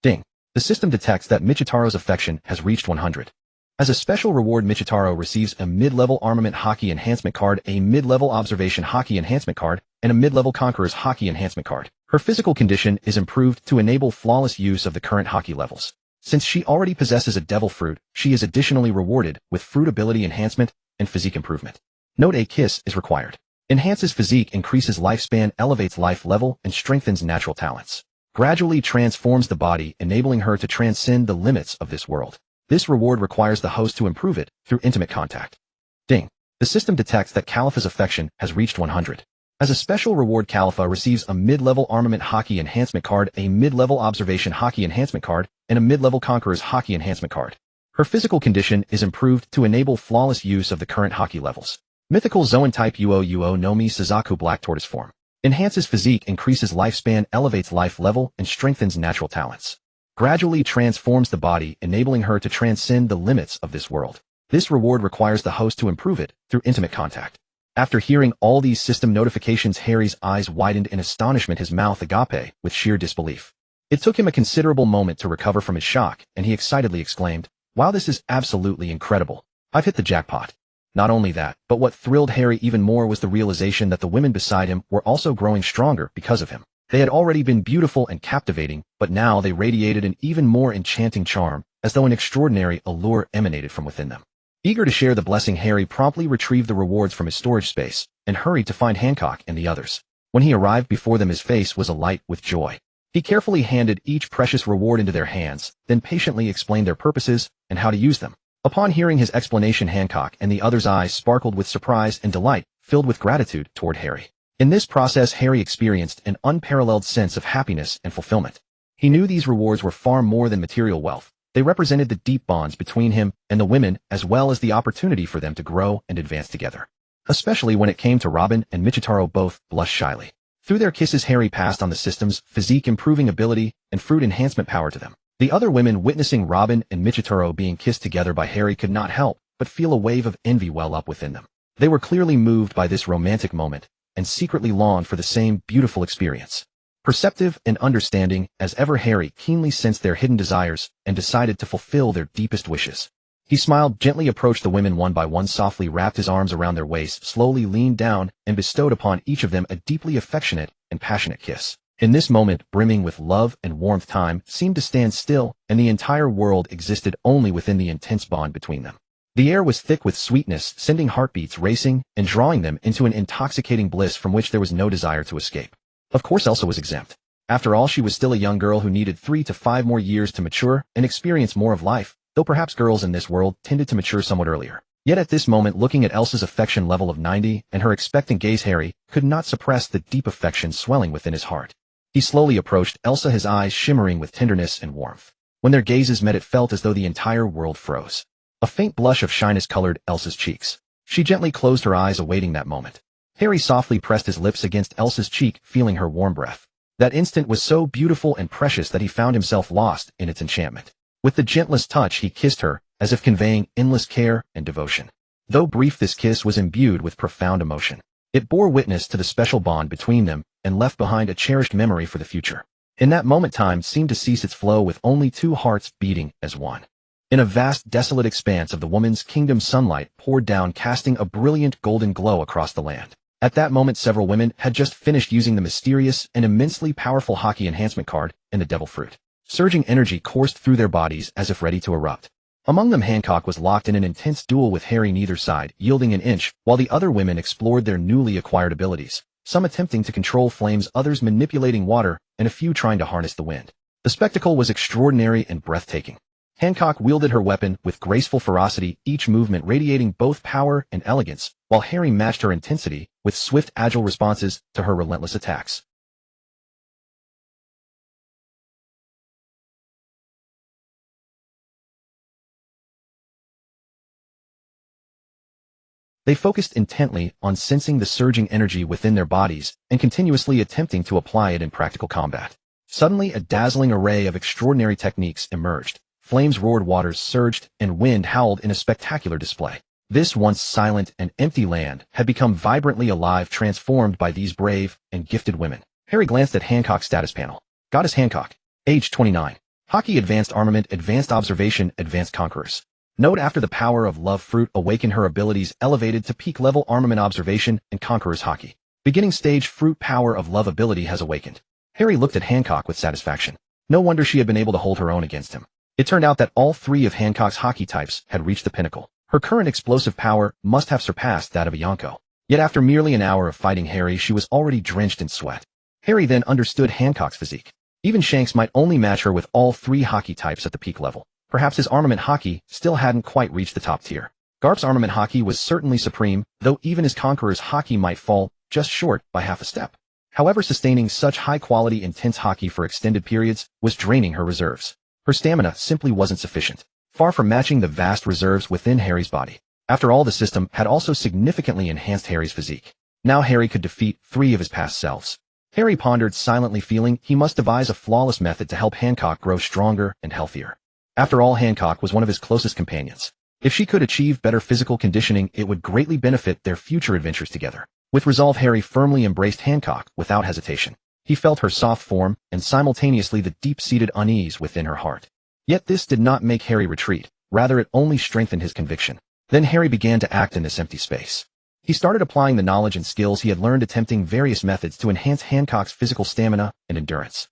Ding. The system detects that Michitaro's affection has reached 100. As a special reward, Michitaro receives a mid-level armament Haki enhancement card, a mid-level observation Haki enhancement card, and a mid-level conqueror's Haki enhancement card. Her physical condition is improved to enable flawless use of the current Haki levels. Since she already possesses a devil fruit, she is additionally rewarded with fruit ability enhancement and physique improvement. Note: a kiss is required. Enhances physique, increases lifespan, elevates life level, and strengthens natural talents. Gradually transforms the body, enabling her to transcend the limits of this world. This reward requires the host to improve it through intimate contact. Ding. The system detects that Khalifa's affection has reached 100. As a special reward, Khalifa receives a mid-level armament Haki enhancement card, a mid-level observation Haki enhancement card, and a mid-level conqueror's Haki enhancement card. Her physical condition is improved to enable flawless use of the current Haki levels. Mythical Zoan-type Uo Nomi Suzaku Black Tortoise form. Enhances physique, increases lifespan, elevates life level, and strengthens natural talents. Gradually transforms the body, enabling her to transcend the limits of this world. This reward requires the host to improve it through intimate contact. After hearing all these system notifications, Harry's eyes widened in astonishment, his mouth agape with sheer disbelief. It took him a considerable moment to recover from his shock, and he excitedly exclaimed, "Wow, this is absolutely incredible. I've hit the jackpot." Not only that, but what thrilled Harry even more was the realization that the women beside him were also growing stronger because of him. They had already been beautiful and captivating, but now they radiated an even more enchanting charm, as though an extraordinary allure emanated from within them. Eager to share the blessing, Harry promptly retrieved the rewards from his storage space, and hurried to find Hancock and the others. When he arrived before them, his face was alight with joy. He carefully handed each precious reward into their hands, then patiently explained their purposes and how to use them. Upon hearing his explanation, Hancock and the others' eyes sparkled with surprise and delight, filled with gratitude toward Harry. In this process, Harry experienced an unparalleled sense of happiness and fulfillment. He knew these rewards were far more than material wealth. They represented the deep bonds between him and the women, as well as the opportunity for them to grow and advance together. Especially when it came to Robin and Michitaro, both blushed shyly. Through their kisses, Harry passed on the system's physique improving ability and fruit enhancement power to them. The other women, witnessing Robin and Michitaro being kissed together by Harry, could not help but feel a wave of envy well up within them. They were clearly moved by this romantic moment, and secretly longed for the same beautiful experience. Perceptive and understanding as ever, Harry keenly sensed their hidden desires and decided to fulfill their deepest wishes. He smiled, gently approached the women one by one, softly wrapped his arms around their waists, slowly leaned down, and bestowed upon each of them a deeply affectionate and passionate kiss. In this moment, brimming with love and warmth, time seemed to stand still, and the entire world existed only within the intense bond between them. The air was thick with sweetness, sending heartbeats racing and drawing them into an intoxicating bliss from which there was no desire to escape. Of course, Elsa was exempt. After all, she was still a young girl who needed 3 to 5 more years to mature and experience more of life, though perhaps girls in this world tended to mature somewhat earlier. Yet at this moment, looking at Elsa's affection level of 90 and her expectant gaze, Harry could not suppress the deep affection swelling within his heart. He slowly approached Elsa, his eyes shimmering with tenderness and warmth. When their gazes met, it felt as though the entire world froze. A faint blush of shyness colored Elsa's cheeks. She gently closed her eyes, awaiting that moment. Harry softly pressed his lips against Elsa's cheek, feeling her warm breath. That instant was so beautiful and precious that he found himself lost in its enchantment. With the gentlest touch, he kissed her, as if conveying endless care and devotion. Though brief, this kiss was imbued with profound emotion. It bore witness to the special bond between them and left behind a cherished memory for the future. In that moment, time seemed to cease its flow, with only two hearts beating as one. In a vast, desolate expanse of the woman's kingdom, sunlight poured down, casting a brilliant golden glow across the land. At that moment, several women had just finished using the mysterious and immensely powerful Haki enhancement card and the devil fruit. Surging energy coursed through their bodies as if ready to erupt. Among them, Hancock was locked in an intense duel with Harry, neither side yielding an inch, while the other women explored their newly acquired abilities. some attempting to control flames, others manipulating water, and a few trying to harness the wind. The spectacle was extraordinary and breathtaking. Hancock wielded her weapon with graceful ferocity, each movement radiating both power and elegance, while Harry matched her intensity with swift, agile responses to her relentless attacks. They focused intently on sensing the surging energy within their bodies and continuously attempting to apply it in practical combat. Suddenly, a dazzling array of extraordinary techniques emerged. Flames roared, waters surged, and wind howled in a spectacular display. This once silent and empty land had become vibrantly alive, transformed by these brave and gifted women. Harry glanced at Hancock's status panel. Goddess Hancock, age 29. Haki, advanced armament, advanced observation, advanced conquerors. Note: after the power of love fruit awakened, her abilities elevated to peak level: armament, observation, and conqueror's Haki. Beginning stage: fruit power of love ability has awakened. Harry looked at Hancock with satisfaction. No wonder she had been able to hold her own against him. It turned out that all three of Hancock's Haki types had reached the pinnacle. Her current explosive power must have surpassed that of a Yonko. Yet after merely an hour of fighting Harry, she was already drenched in sweat. Harry then understood Hancock's physique. Even Shanks might only match her with all three Haki types at the peak level. Perhaps his armament Haki still hadn't quite reached the top tier. Garp's armament Haki was certainly supreme, though even his conqueror's Haki might fall just short by half a step. However, sustaining such high-quality, intense Haki for extended periods was draining her reserves. Her stamina simply wasn't sufficient, far from matching the vast reserves within Harry's body. After all, the system had also significantly enhanced Harry's physique. Now Harry could defeat three of his past selves. Harry pondered silently, feeling he must devise a flawless method to help Hancock grow stronger and healthier. After all, Hancock was one of his closest companions. If she could achieve better physical conditioning, it would greatly benefit their future adventures together. With resolve, Harry firmly embraced Hancock without hesitation. He felt her soft form and simultaneously the deep-seated unease within her heart. Yet this did not make Harry retreat. Rather, it only strengthened his conviction. Then Harry began to act in this empty space. He started applying the knowledge and skills he had learned, attempting various methods to enhance Hancock's physical stamina and endurance.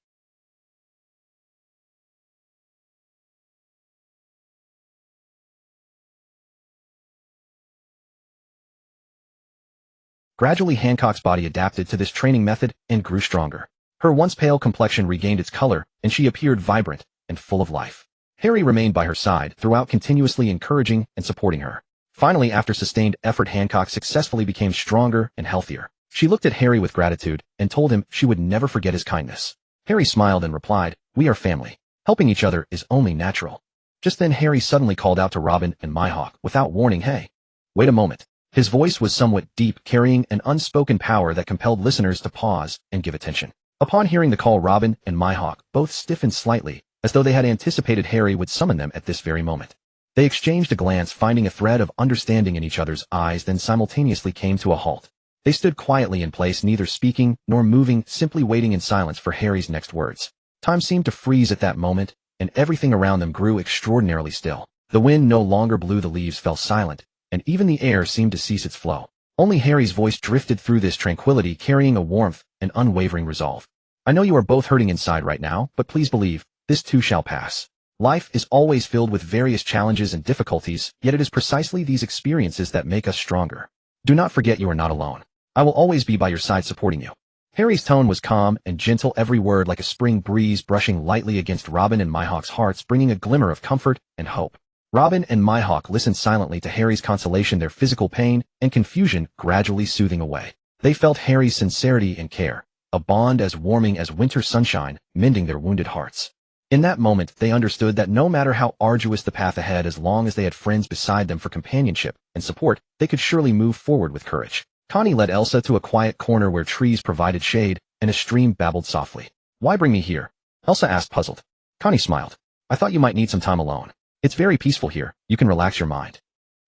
Gradually, Hancock's body adapted to this training method and grew stronger. Her once pale complexion regained its color, and she appeared vibrant and full of life. Harry remained by her side throughout, continuously encouraging and supporting her. Finally, after sustained effort, Hancock successfully became stronger and healthier. She looked at Harry with gratitude and told him she would never forget his kindness. Harry smiled and replied, "We are family. Helping each other is only natural." Just then, Harry suddenly called out to Robin and Mihawk without warning, "Hey, wait a moment." His voice was somewhat deep, carrying an unspoken power that compelled listeners to pause and give attention. Upon hearing the call, Robin and Mihawk both stiffened slightly, as though they had anticipated Harry would summon them at this very moment. They exchanged a glance, finding a thread of understanding in each other's eyes, then simultaneously came to a halt. They stood quietly in place, neither speaking nor moving, simply waiting in silence for Harry's next words. Time seemed to freeze at that moment, and everything around them grew extraordinarily still. The wind no longer blew, the leaves fell silent, and even the air seemed to cease its flow. Only Harry's voice drifted through this tranquility, carrying a warmth and unwavering resolve. "I know you are both hurting inside right now, but please believe, this too shall pass. Life is always filled with various challenges and difficulties, yet it is precisely these experiences that make us stronger. Do not forget you are not alone. I will always be by your side, supporting you." Harry's tone was calm and gentle, every word like a spring breeze brushing lightly against Robin and Mihawk's hearts, bringing a glimmer of comfort and hope. Robin and Mihawk listened silently to Harry's consolation, their physical pain and confusion gradually soothing away. They felt Harry's sincerity and care, a bond as warming as winter sunshine, mending their wounded hearts. In that moment, they understood that no matter how arduous the path ahead, as long as they had friends beside them for companionship and support, they could surely move forward with courage. Connie led Elsa to a quiet corner where trees provided shade and a stream babbled softly. "Why bring me here?" Elsa asked, puzzled. Connie smiled. "I thought you might need some time alone. It's very peaceful here. You can relax your mind."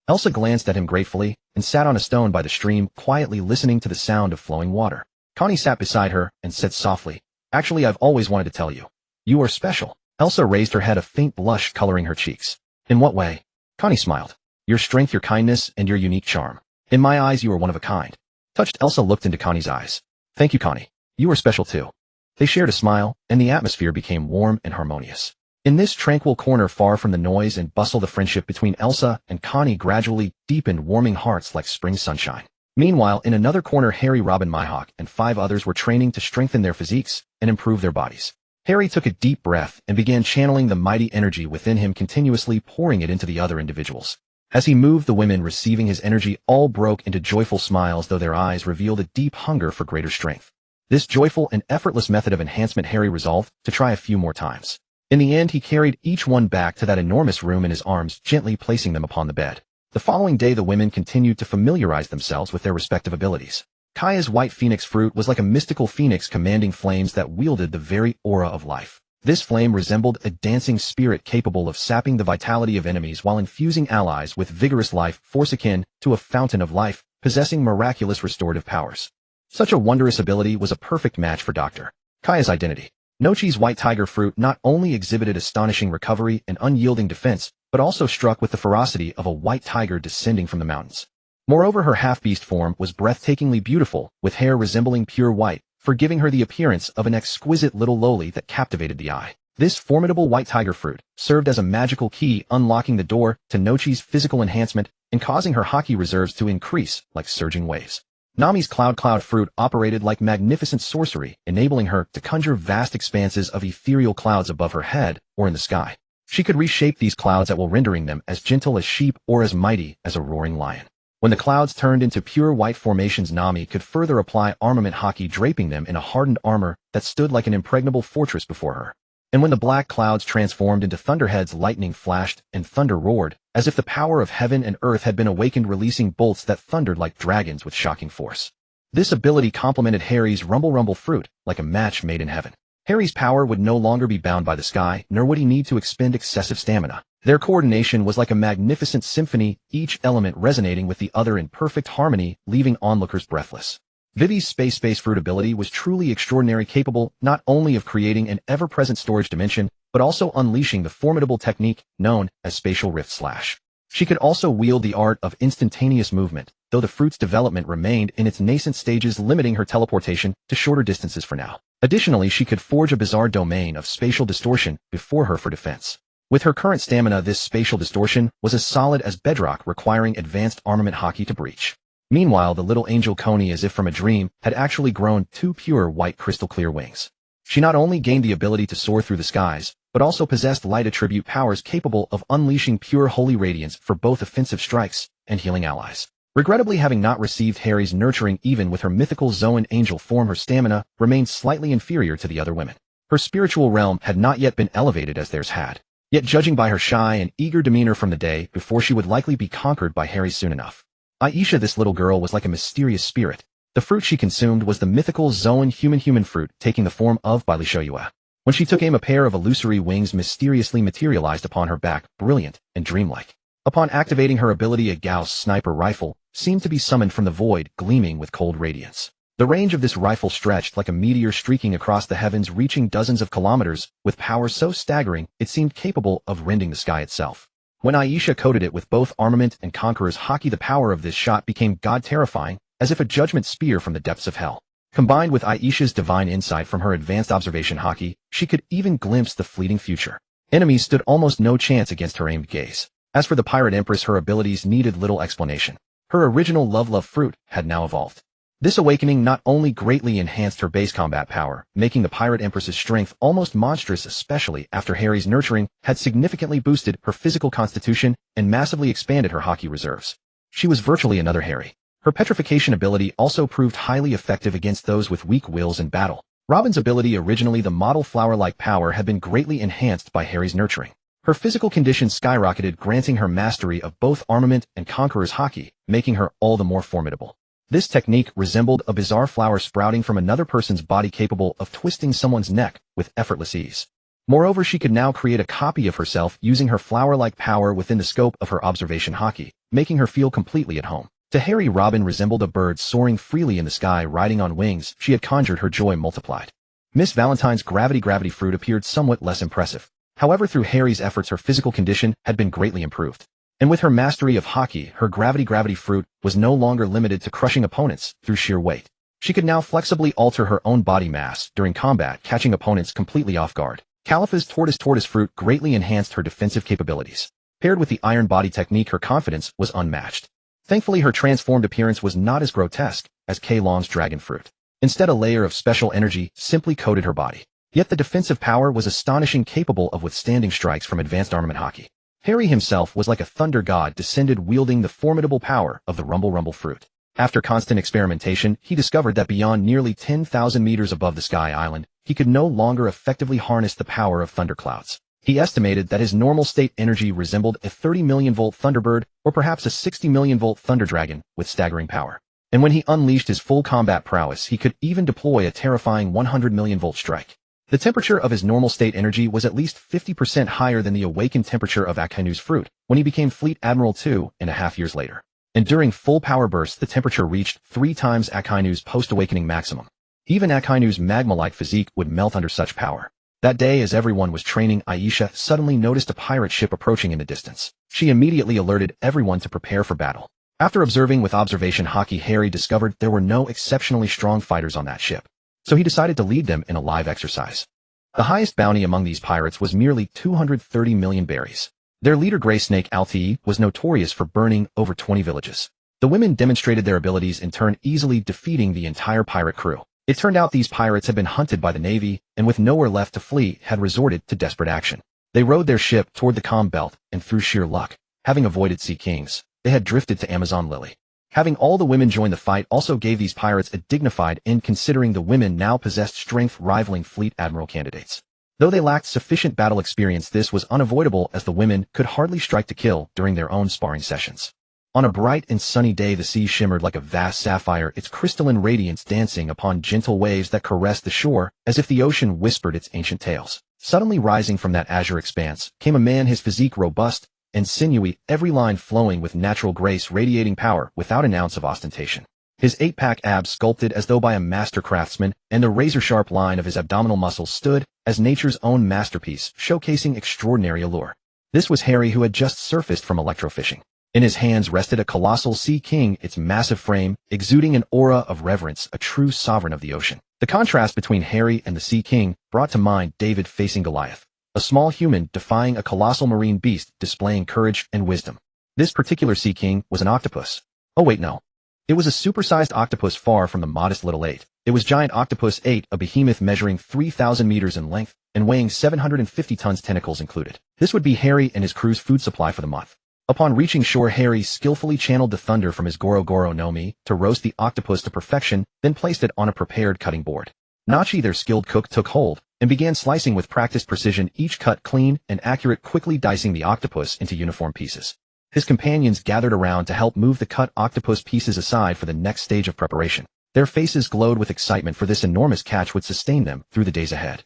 Elsa glanced at him gratefully and sat on a stone by the stream, quietly listening to the sound of flowing water. Connie sat beside her and said softly, "Actually, I've always wanted to tell you. You are special." Elsa raised her head, a faint blush coloring her cheeks. "In what way?" Connie smiled. "Your strength, your kindness, and your unique charm. In my eyes, you are one of a kind." Touched, Elsa looked into Connie's eyes. "Thank you, Connie. You are special too." They shared a smile, and the atmosphere became warm and harmonious. In this tranquil corner, far from the noise and bustle, the friendship between Elsa and Connie gradually deepened, warming hearts like spring sunshine. Meanwhile, in another corner, Harry, Robin, Mihawk, and 5 others were training to strengthen their physiques and improve their bodies. Harry took a deep breath and began channeling the mighty energy within him, continuously pouring it into the other individuals. As he moved, the women receiving his energy all broke into joyful smiles, though their eyes revealed a deep hunger for greater strength. This joyful and effortless method of enhancement Harry resolved to try a few more times. In the end, he carried each one back to that enormous room in his arms, gently placing them upon the bed. The following day, the women continued to familiarize themselves with their respective abilities. Kaya's white phoenix fruit was like a mystical phoenix commanding flames that wielded the very aura of life. This flame resembled a dancing spirit capable of sapping the vitality of enemies while infusing allies with vigorous life force akin to a fountain of life, possessing miraculous restorative powers. Such a wondrous ability was a perfect match for Dr. Kaya's identity. Nochi's white tiger fruit not only exhibited astonishing recovery and unyielding defense, but also struck with the ferocity of a white tiger descending from the mountains. Moreover, her half-beast form was breathtakingly beautiful, with hair resembling pure white, giving her the appearance of an exquisite little loli that captivated the eye. This formidable white tiger fruit served as a magical key, unlocking the door to Nochi's physical enhancement and causing her Haki reserves to increase like surging waves. Nami's cloud fruit operated like magnificent sorcery, enabling her to conjure vast expanses of ethereal clouds above her head or in the sky. She could reshape these clouds at will, rendering them as gentle as sheep or as mighty as a roaring lion. When the clouds turned into pure white formations, Nami could further apply armament Haki, draping them in a hardened armor that stood like an impregnable fortress before her. And when the black clouds transformed into thunderheads, lightning flashed and thunder roared, as if the power of heaven and earth had been awakened, releasing bolts that thundered like dragons with shocking force. This ability complemented Harry's rumble fruit like a match made in heaven. Harry's power would no longer be bound by the sky, nor would he need to expend excessive stamina. Their coordination was like a magnificent symphony, each element resonating with the other in perfect harmony, leaving onlookers breathless. Vivi's space fruit ability was truly extraordinary, capable not only of creating an ever-present storage dimension, but also unleashing the formidable technique known as spatial rift slash. She could also wield the art of instantaneous movement, though the fruit's development remained in its nascent stages, limiting her teleportation to shorter distances for now. Additionally, she could forge a bizarre domain of spatial distortion before her for defense. With her current stamina, this spatial distortion was as solid as bedrock, requiring advanced armament Haki to breach. Meanwhile, the little angel Coney, as if from a dream, had actually grown 2 pure white crystal-clear wings. She not only gained the ability to soar through the skies, but also possessed light attribute powers capable of unleashing pure holy radiance for both offensive strikes and healing allies. Regrettably, having not received Harry's nurturing even with her mythical Zoan angel form, her stamina remained slightly inferior to the other women. Her spiritual realm had not yet been elevated as theirs had. Yet, judging by her shy and eager demeanor from the day before, she would likely be conquered by Harry soon enough. Aisha, this little girl, was like a mysterious spirit. The fruit she consumed was the mythical Zoan human fruit, taking the form of Bailishoyua. When she took aim, a pair of illusory wings mysteriously materialized upon her back, brilliant and dreamlike. Upon activating her ability, a Gauss sniper rifle seemed to be summoned from the void, gleaming with cold radiance. The range of this rifle stretched like a meteor streaking across the heavens, reaching dozens of kilometers, with power so staggering it seemed capable of rending the sky itself. When Aisha coated it with both armament and Conqueror's Haki, the power of this shot became god-terrifying, as if a judgment spear from the depths of hell. Combined with Aisha's divine insight from her advanced observation Haki, she could even glimpse the fleeting future. Enemies stood almost no chance against her aimed gaze. As for the Pirate Empress, her abilities needed little explanation. Her original love fruit had now evolved. This awakening not only greatly enhanced her base combat power, making the Pirate Empress's strength almost monstrous, especially after Harry's nurturing had significantly boosted her physical constitution and massively expanded her Haki reserves. She was virtually another Harry. Her petrification ability also proved highly effective against those with weak wills in battle. Robin's ability, originally the model flower-like power, had been greatly enhanced by Harry's nurturing. Her physical condition skyrocketed, granting her mastery of both armament and Conqueror's Haki, making her all the more formidable. This technique resembled a bizarre flower sprouting from another person's body, capable of twisting someone's neck with effortless ease. Moreover, she could now create a copy of herself using her flower-like power within the scope of her observation Haki, making her feel completely at home. To Harry, Robin resembled a bird soaring freely in the sky, riding on wings she had conjured, her joy multiplied. Miss Valentine's gravity fruit appeared somewhat less impressive. However, through Harry's efforts, her physical condition had been greatly improved. And with her mastery of Haki, her gravity fruit was no longer limited to crushing opponents through sheer weight. She could now flexibly alter her own body mass during combat, catching opponents completely off guard. Califa's tortoise fruit greatly enhanced her defensive capabilities. Paired with the iron body technique, her confidence was unmatched. Thankfully, her transformed appearance was not as grotesque as K-Long's dragon fruit. Instead, a layer of special energy simply coated her body. Yet the defensive power was astonishing, capable of withstanding strikes from advanced armament Haki. Harry himself was like a thunder god descended, wielding the formidable power of the Rumble fruit. After constant experimentation, he discovered that beyond nearly 10,000 meters above the Sky Island, he could no longer effectively harness the power of thunderclouds. He estimated that his normal state energy resembled a 30 million volt Thunderbird or perhaps a 60 million volt Thunder Dragon with staggering power. And when he unleashed his full combat prowess, he could even deploy a terrifying 100 million volt strike. The temperature of his normal state energy was at least 50% higher than the awakened temperature of Akainu's fruit when he became Fleet Admiral 2.5 years later. And during full power bursts, the temperature reached 3 times Akainu's post-awakening maximum. Even Akainu's magma-like physique would melt under such power. That day, as everyone was training, Aisha suddenly noticed a pirate ship approaching in the distance. She immediately alerted everyone to prepare for battle. After observing with observation Haki, Harry discovered there were no exceptionally strong fighters on that ship. So he decided to lead them in a live exercise. The highest bounty among these pirates was merely 230 million berries. Their leader, Grey Snake Alti, was notorious for burning over 20 villages. The women demonstrated their abilities in turn, easily defeating the entire pirate crew. It turned out these pirates had been hunted by the Navy, and with nowhere left to flee, had resorted to desperate action. They rowed their ship toward the calm belt, and through sheer luck, having avoided sea kings, they had drifted to Amazon Lily. Having all the women join the fight also gave these pirates a dignified end, considering the women now possessed strength rivaling Fleet Admiral candidates. Though they lacked sufficient battle experience, this was unavoidable, as the women could hardly strike to kill during their own sparring sessions. On a bright and sunny day, the sea shimmered like a vast sapphire, its crystalline radiance dancing upon gentle waves that caressed the shore, as if the ocean whispered its ancient tales. Suddenly rising from that azure expanse came a man, his physique robust and sinewy, every line flowing with natural grace, radiating power without an ounce of ostentation. His 8-pack abs sculpted as though by a master craftsman, and the razor-sharp line of his abdominal muscles stood as nature's own masterpiece, showcasing extraordinary allure. This was Harry, who had just surfaced from electrofishing. In his hands rested a colossal sea king, its massive frame exuding an aura of reverence, a true sovereign of the ocean. The contrast between Harry and the sea king brought to mind David facing Goliath, a small human defying a colossal marine beast, displaying courage and wisdom. This particular sea king was an octopus. Oh wait, no. It was a supersized octopus, far from the modest little 8. It was Giant Octopus 8, a behemoth measuring 3,000 meters in length and weighing 750 tons, tentacles included. This would be Harry and his crew's food supply for the month. Upon reaching shore, Harry skillfully channeled the thunder from his Goro no Mi to roast the octopus to perfection, then placed it on a prepared cutting board. Nachi, their skilled cook, took hold and began slicing with practiced precision, each cut clean and accurate, quickly dicing the octopus into uniform pieces. His companions gathered around to help move the cut octopus pieces aside for the next stage of preparation. Their faces glowed with excitement, for this enormous catch would sustain them through the days ahead.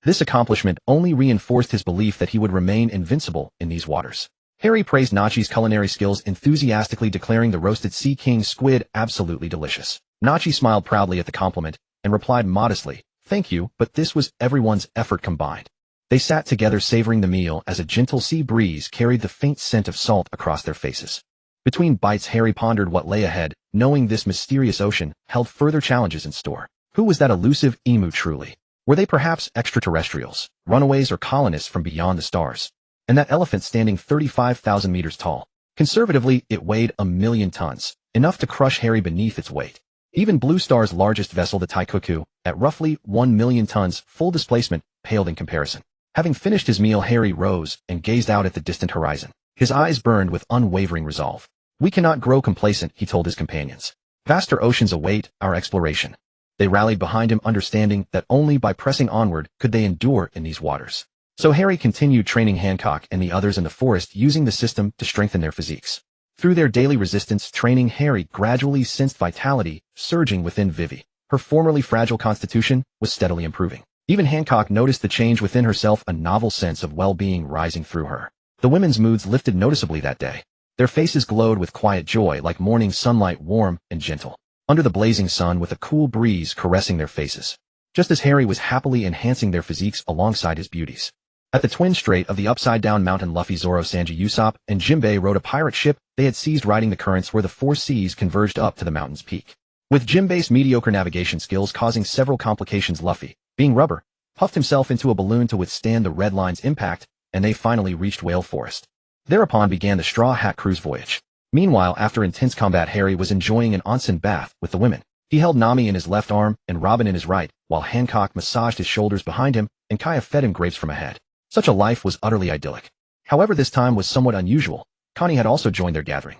This accomplishment only reinforced his belief that he would remain invincible in these waters. Harry praised Nachi's culinary skills, enthusiastically declaring the roasted sea king squid absolutely delicious. Nachi smiled proudly at the compliment and replied modestly, "Thank you, but this was everyone's effort combined." They sat together, savoring the meal as a gentle sea breeze carried the faint scent of salt across their faces. Between bites, Harry pondered what lay ahead, knowing this mysterious ocean held further challenges in store. Who was that elusive emu truly? Were they perhaps extraterrestrials, runaways, or colonists from beyond the stars? And that elephant standing 35,000 meters tall. Conservatively, it weighed 1,000,000 tons, enough to crush Harry beneath its weight. Even Blue Star's largest vessel, the Taikoku, at roughly 1,000,000 tons full displacement, paled in comparison. Having finished his meal, Harry rose and gazed out at the distant horizon. His eyes burned with unwavering resolve. "We cannot grow complacent," he told his companions. "Vaster oceans await our exploration." They rallied behind him, understanding that only by pressing onward could they endure in these waters. So Harry continued training Hancock and the others in the forest, using the system to strengthen their physiques. Through their daily resistance training, Harry gradually sensed vitality surging within Vivi. Her formerly fragile constitution was steadily improving. Even Hancock noticed the change within herself, a novel sense of well-being rising through her. The women's moods lifted noticeably that day. Their faces glowed with quiet joy, like morning sunlight, warm and gentle, under the blazing sun, with a cool breeze caressing their faces, just as Harry was happily enhancing their physiques alongside his beauties. At the twin strait of the upside-down mountain, Luffy, Zoro, Sanji, Usopp, and Jinbei rode a pirate ship they had seized, riding the currents where the 4 seas converged up to the mountain's peak. With Jimbei's mediocre navigation skills causing several complications, Luffy, being rubber, puffed himself into a balloon to withstand the Red Line's impact, and they finally reached Whale Forest. Thereupon began the Straw Hat cruise voyage. Meanwhile, after intense combat, Harry was enjoying an onsen bath with the women. He held Nami in his left arm and Robin in his right, while Hancock massaged his shoulders behind him and Kaya fed him grapes from ahead. Such a life was utterly idyllic. However, this time was somewhat unusual. Connie had also joined their gathering.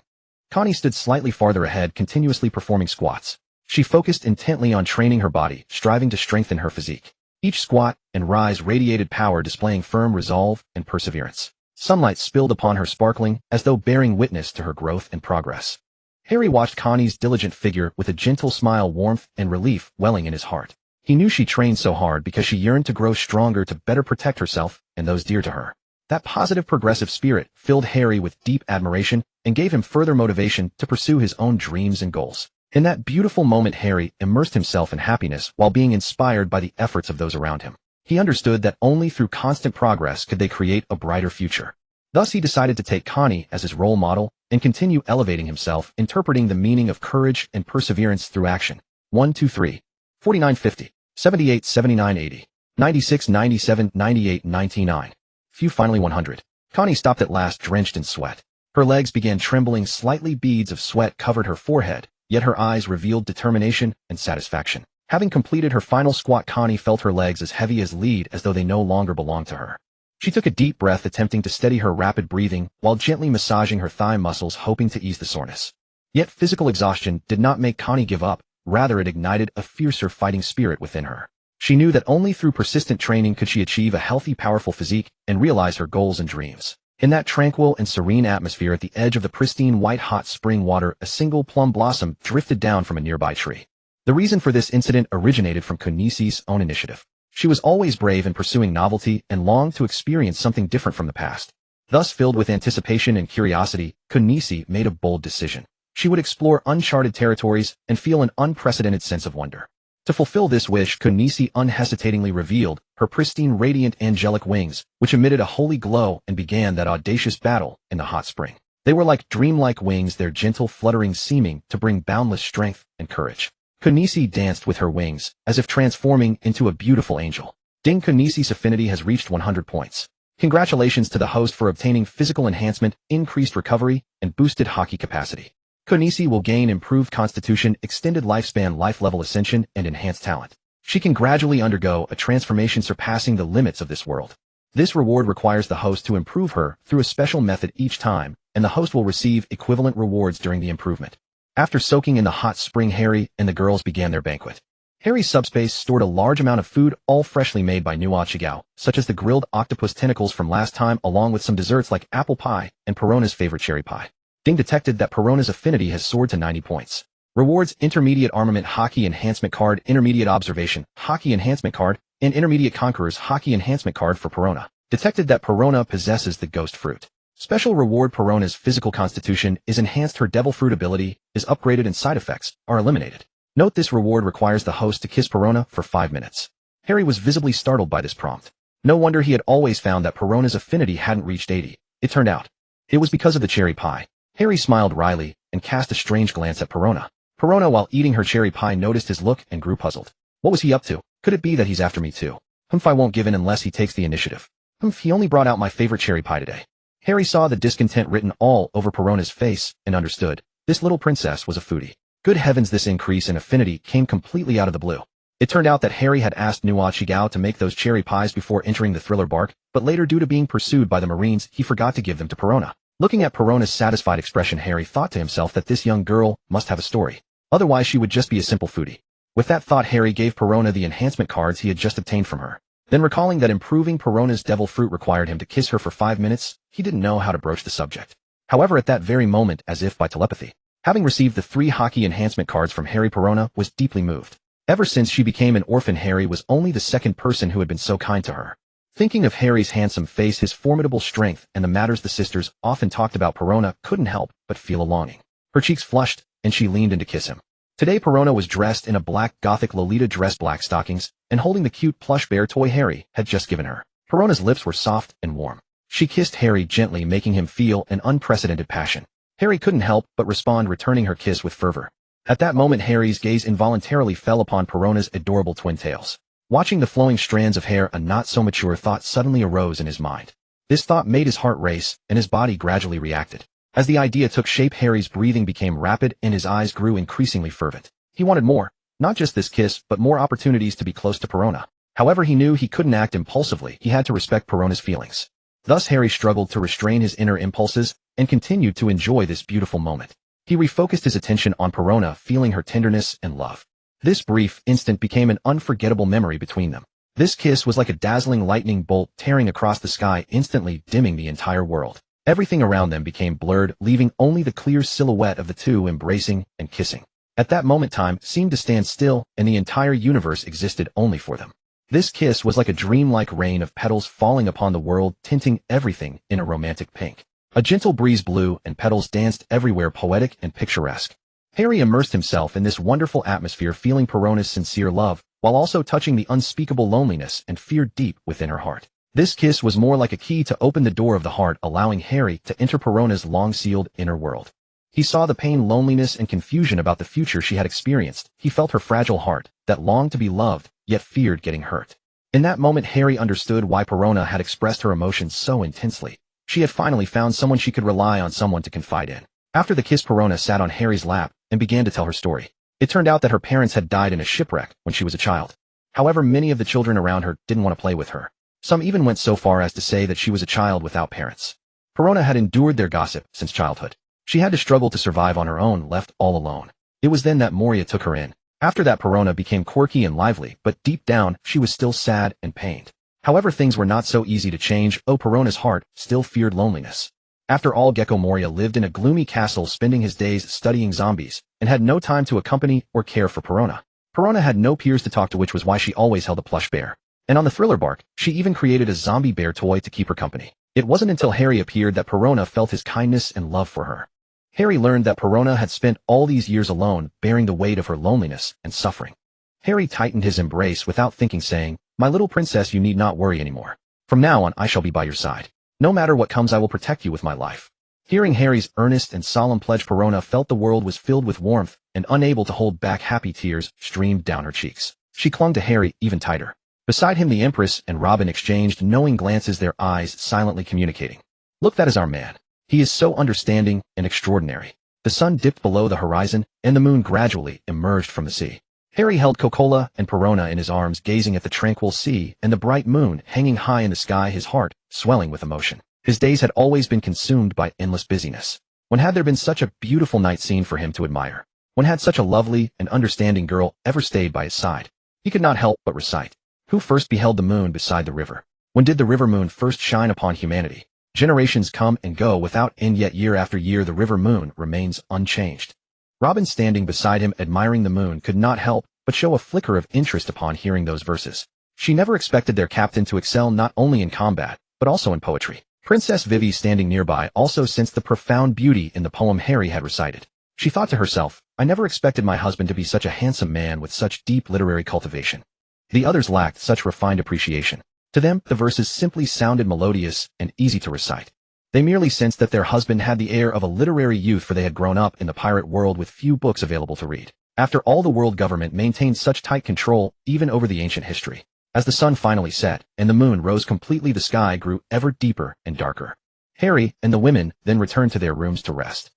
Connie stood slightly farther ahead, continuously performing squats. She focused intently on training her body, striving to strengthen her physique. Each squat and rise radiated power, displaying firm resolve and perseverance. Sunlight spilled upon her, sparkling, as though bearing witness to her growth and progress. Harry watched Connie's diligent figure with a gentle smile, warmth and relief welling in his heart. He knew she trained so hard because she yearned to grow stronger to better protect herself and those dear to her. That positive, progressive spirit filled Harry with deep admiration and gave him further motivation to pursue his own dreams and goals. In that beautiful moment, Harry immersed himself in happiness while being inspired by the efforts of those around him. He understood that only through constant progress could they create a brighter future. Thus he decided to take Connie as his role model and continue elevating himself, interpreting the meaning of courage and perseverance through action. 1, 2, 3, 49, 50, 78, 79, 80, 96, 97, 98, 99. Few finally 100. Connie stopped at last, drenched in sweat. Her legs began trembling, slightly beads of sweat covered her forehead, yet her eyes revealed determination and satisfaction. Having completed her final squat, Connie felt her legs as heavy as lead, as though they no longer belonged to her. She took a deep breath, attempting to steady her rapid breathing, while gently massaging her thigh muscles, hoping to ease the soreness. Yet physical exhaustion did not make Connie give up, rather it ignited a fiercer fighting spirit within her. She knew that only through persistent training could she achieve a healthy, powerful physique and realize her goals and dreams. In that tranquil and serene atmosphere at the edge of the pristine white hot spring water, a single plum blossom drifted down from a nearby tree. The reason for this incident originated from Kunisi's own initiative. She was always brave in pursuing novelty and longed to experience something different from the past. Thus, filled with anticipation and curiosity, Kunisi made a bold decision. She would explore uncharted territories and feel an unprecedented sense of wonder. To fulfill this wish, Kunisi unhesitatingly revealed her pristine, radiant, angelic wings, which emitted a holy glow, and began that audacious battle in the hot spring. They were like dreamlike wings, their gentle fluttering seeming to bring boundless strength and courage. Kunisi danced with her wings, as if transforming into a beautiful angel. Ding! Kunisi's affinity has reached 100 points. Congratulations to the host for obtaining physical enhancement, increased recovery, and boosted Haki capacity. Kunisi will gain improved constitution, extended lifespan, life level ascension, and enhanced talent. She can gradually undergo a transformation surpassing the limits of this world. This reward requires the host to improve her through a special method each time, and the host will receive equivalent rewards during the improvement. After soaking in the hot spring, Harry and the girls began their banquet. Harry's subspace stored a large amount of food, all freshly made by Nuachigao, such as the grilled octopus tentacles from last time, along with some desserts like apple pie and Perona's favorite cherry pie. Ding detected that Perona's affinity has soared to 90 points. Rewards: Intermediate Armament Haki Enhancement Card, Intermediate Observation Haki Enhancement Card, and Intermediate Conquerors Haki Enhancement Card for Perona. Detected that Perona possesses the Ghost Fruit. Special reward: Perona's physical constitution is enhanced, her Devil Fruit ability is upgraded, and side effects are eliminated. Note: this reward requires the host to kiss Perona for 5 minutes. Harry was visibly startled by this prompt. No wonder he had always found that Perona's affinity hadn't reached 80. It turned out it was because of the cherry pie. Harry smiled wryly and cast a strange glance at Perona. Perona, while eating her cherry pie, noticed his look and grew puzzled. What was he up to? Could it be that he's after me too? Humph, I won't give in unless he takes the initiative. Humph, he only brought out my favorite cherry pie today. Harry saw the discontent written all over Perona's face and understood. This little princess was a foodie. Good heavens, this increase in affinity came completely out of the blue. It turned out that Harry had asked Nuachigao to make those cherry pies before entering the Thriller Bark, but later, due to being pursued by the Marines, he forgot to give them to Perona. Looking at Perona's satisfied expression, Harry thought to himself that this young girl must have a story. Otherwise, she would just be a simple foodie. With that thought, Harry gave Perona the enhancement cards he had just obtained from her. Then, recalling that improving Perona's Devil Fruit required him to kiss her for 5 minutes, he didn't know how to broach the subject. However, at that very moment, as if by telepathy, having received the 3 Haki enhancement cards from Harry, Perona was deeply moved. Ever since she became an orphan, Harry was only the second person who had been so kind to her. Thinking of Harry's handsome face, his formidable strength, and the matters the sisters often talked about, Perona couldn't help but feel a longing. Her cheeks flushed, and she leaned in to kiss him. Today, Perona was dressed in a black gothic Lolita dress, black stockings, and holding the cute plush bear toy Harry had just given her. Perona's lips were soft and warm. She kissed Harry gently, making him feel an unprecedented passion. Harry couldn't help but respond, returning her kiss with fervor. At that moment Harry's gaze involuntarily fell upon Perona's adorable twin tails. Watching the flowing strands of hair, a not-so-mature thought suddenly arose in his mind. This thought made his heart race, and his body gradually reacted. As the idea took shape, Harry's breathing became rapid and his eyes grew increasingly fervent. He wanted more, not just this kiss, but more opportunities to be close to Perona. However, he knew he couldn't act impulsively. He had to respect Perona's feelings. Thus Harry struggled to restrain his inner impulses and continued to enjoy this beautiful moment. He refocused his attention on Perona, feeling her tenderness and love. This brief instant became an unforgettable memory between them. This kiss was like a dazzling lightning bolt tearing across the sky, instantly dimming the entire world. Everything around them became blurred, leaving only the clear silhouette of the two embracing and kissing. At that moment time seemed to stand still, and the entire universe existed only for them. This kiss was like a dreamlike rain of petals falling upon the world, tinting everything in a romantic pink. A gentle breeze blew, and petals danced everywhere, poetic and picturesque. Harry immersed himself in this wonderful atmosphere, feeling Perona's sincere love, while also touching the unspeakable loneliness and fear deep within her heart. This kiss was more like a key to open the door of the heart, allowing Harry to enter Perona's long-sealed inner world. He saw the pain, loneliness, and confusion about the future she had experienced. He felt her fragile heart, that longed to be loved, yet feared getting hurt. In that moment, Harry understood why Perona had expressed her emotions so intensely. She had finally found someone she could rely on, someone to confide in. After the kiss, Perona sat on Harry's lap and began to tell her story. It turned out that her parents had died in a shipwreck when she was a child. However, many of the children around her didn't want to play with her. Some even went so far as to say that she was a child without parents. Perona had endured their gossip since childhood. She had to struggle to survive on her own, left all alone. It was then that Moria took her in. After that, Perona became quirky and lively, but deep down, she was still sad and pained. However, things were not so easy to change. Perona's heart still feared loneliness. After all, Gecko Moria lived in a gloomy castle, spending his days studying zombies, and had no time to accompany or care for Perona. Perona had no peers to talk to, which was why she always held a plush bear. And on the thriller bark, she even created a zombie bear toy to keep her company. It wasn't until Harry appeared that Perona felt his kindness and love for her. Harry learned that Perona had spent all these years alone, bearing the weight of her loneliness and suffering. Harry tightened his embrace without thinking, saying, "My little princess, you need not worry anymore. From now on, I shall be by your side. No matter what comes, I will protect you with my life." Hearing Harry's earnest and solemn pledge, Perona felt the world was filled with warmth, and unable to hold back, happy tears streamed down her cheeks. She clung to Harry even tighter. Beside him, the Empress and Robin exchanged knowing glances, their eyes silently communicating. "Look, that is our man. He is so understanding and extraordinary." The sun dipped below the horizon, and the moon gradually emerged from the sea. Harry held Coca-Cola and Perona in his arms, gazing at the tranquil sea and the bright moon hanging high in the sky, his heart swelling with emotion. His days had always been consumed by endless busyness. When had there been such a beautiful night scene for him to admire? When had such a lovely and understanding girl ever stayed by his side? He could not help but recite. Who first beheld the moon beside the river? When did the river moon first shine upon humanity? Generations come and go without end, yet year after year the river moon remains unchanged. Robin, standing beside him admiring the moon, could not help but show a flicker of interest upon hearing those verses. She never expected their captain to excel not only in combat, but also in poetry. Princess Vivi, standing nearby, also sensed the profound beauty in the poem Harry had recited. She thought to herself, "I never expected my husband to be such a handsome man with such deep literary cultivation." The others lacked such refined appreciation. To them, the verses simply sounded melodious and easy to recite. They merely sensed that their husband had the air of a literary youth, for they had grown up in the pirate world with few books available to read. After all, the world government maintained such tight control even over the ancient history. As the sun finally set, and the moon rose completely, the sky grew ever deeper and darker. Harry and the women then returned to their rooms to rest.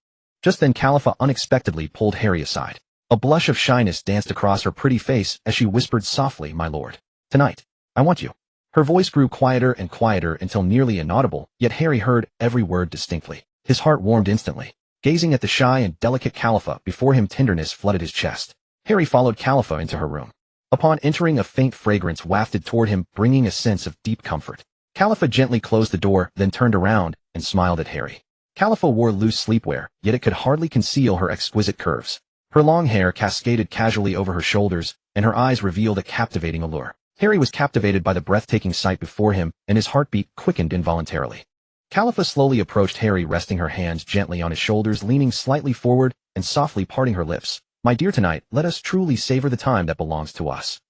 Just then Califa unexpectedly pulled Harry aside. A blush of shyness danced across her pretty face as she whispered softly, "My lord, tonight, I want you." Her voice grew quieter and quieter until nearly inaudible, yet Harry heard every word distinctly. His heart warmed instantly. Gazing at the shy and delicate Califa before him, tenderness flooded his chest. Harry followed Califa into her room. Upon entering, a faint fragrance wafted toward him, bringing a sense of deep comfort. Califa gently closed the door, then turned around and smiled at Harry. Califa wore loose sleepwear, yet it could hardly conceal her exquisite curves. Her long hair cascaded casually over her shoulders, and her eyes revealed a captivating allure. Harry was captivated by the breathtaking sight before him, and his heartbeat quickened involuntarily. Califa slowly approached Harry, resting her hands gently on his shoulders, leaning slightly forward and softly parting her lips. "My dear, tonight, let us truly savor the time that belongs to us."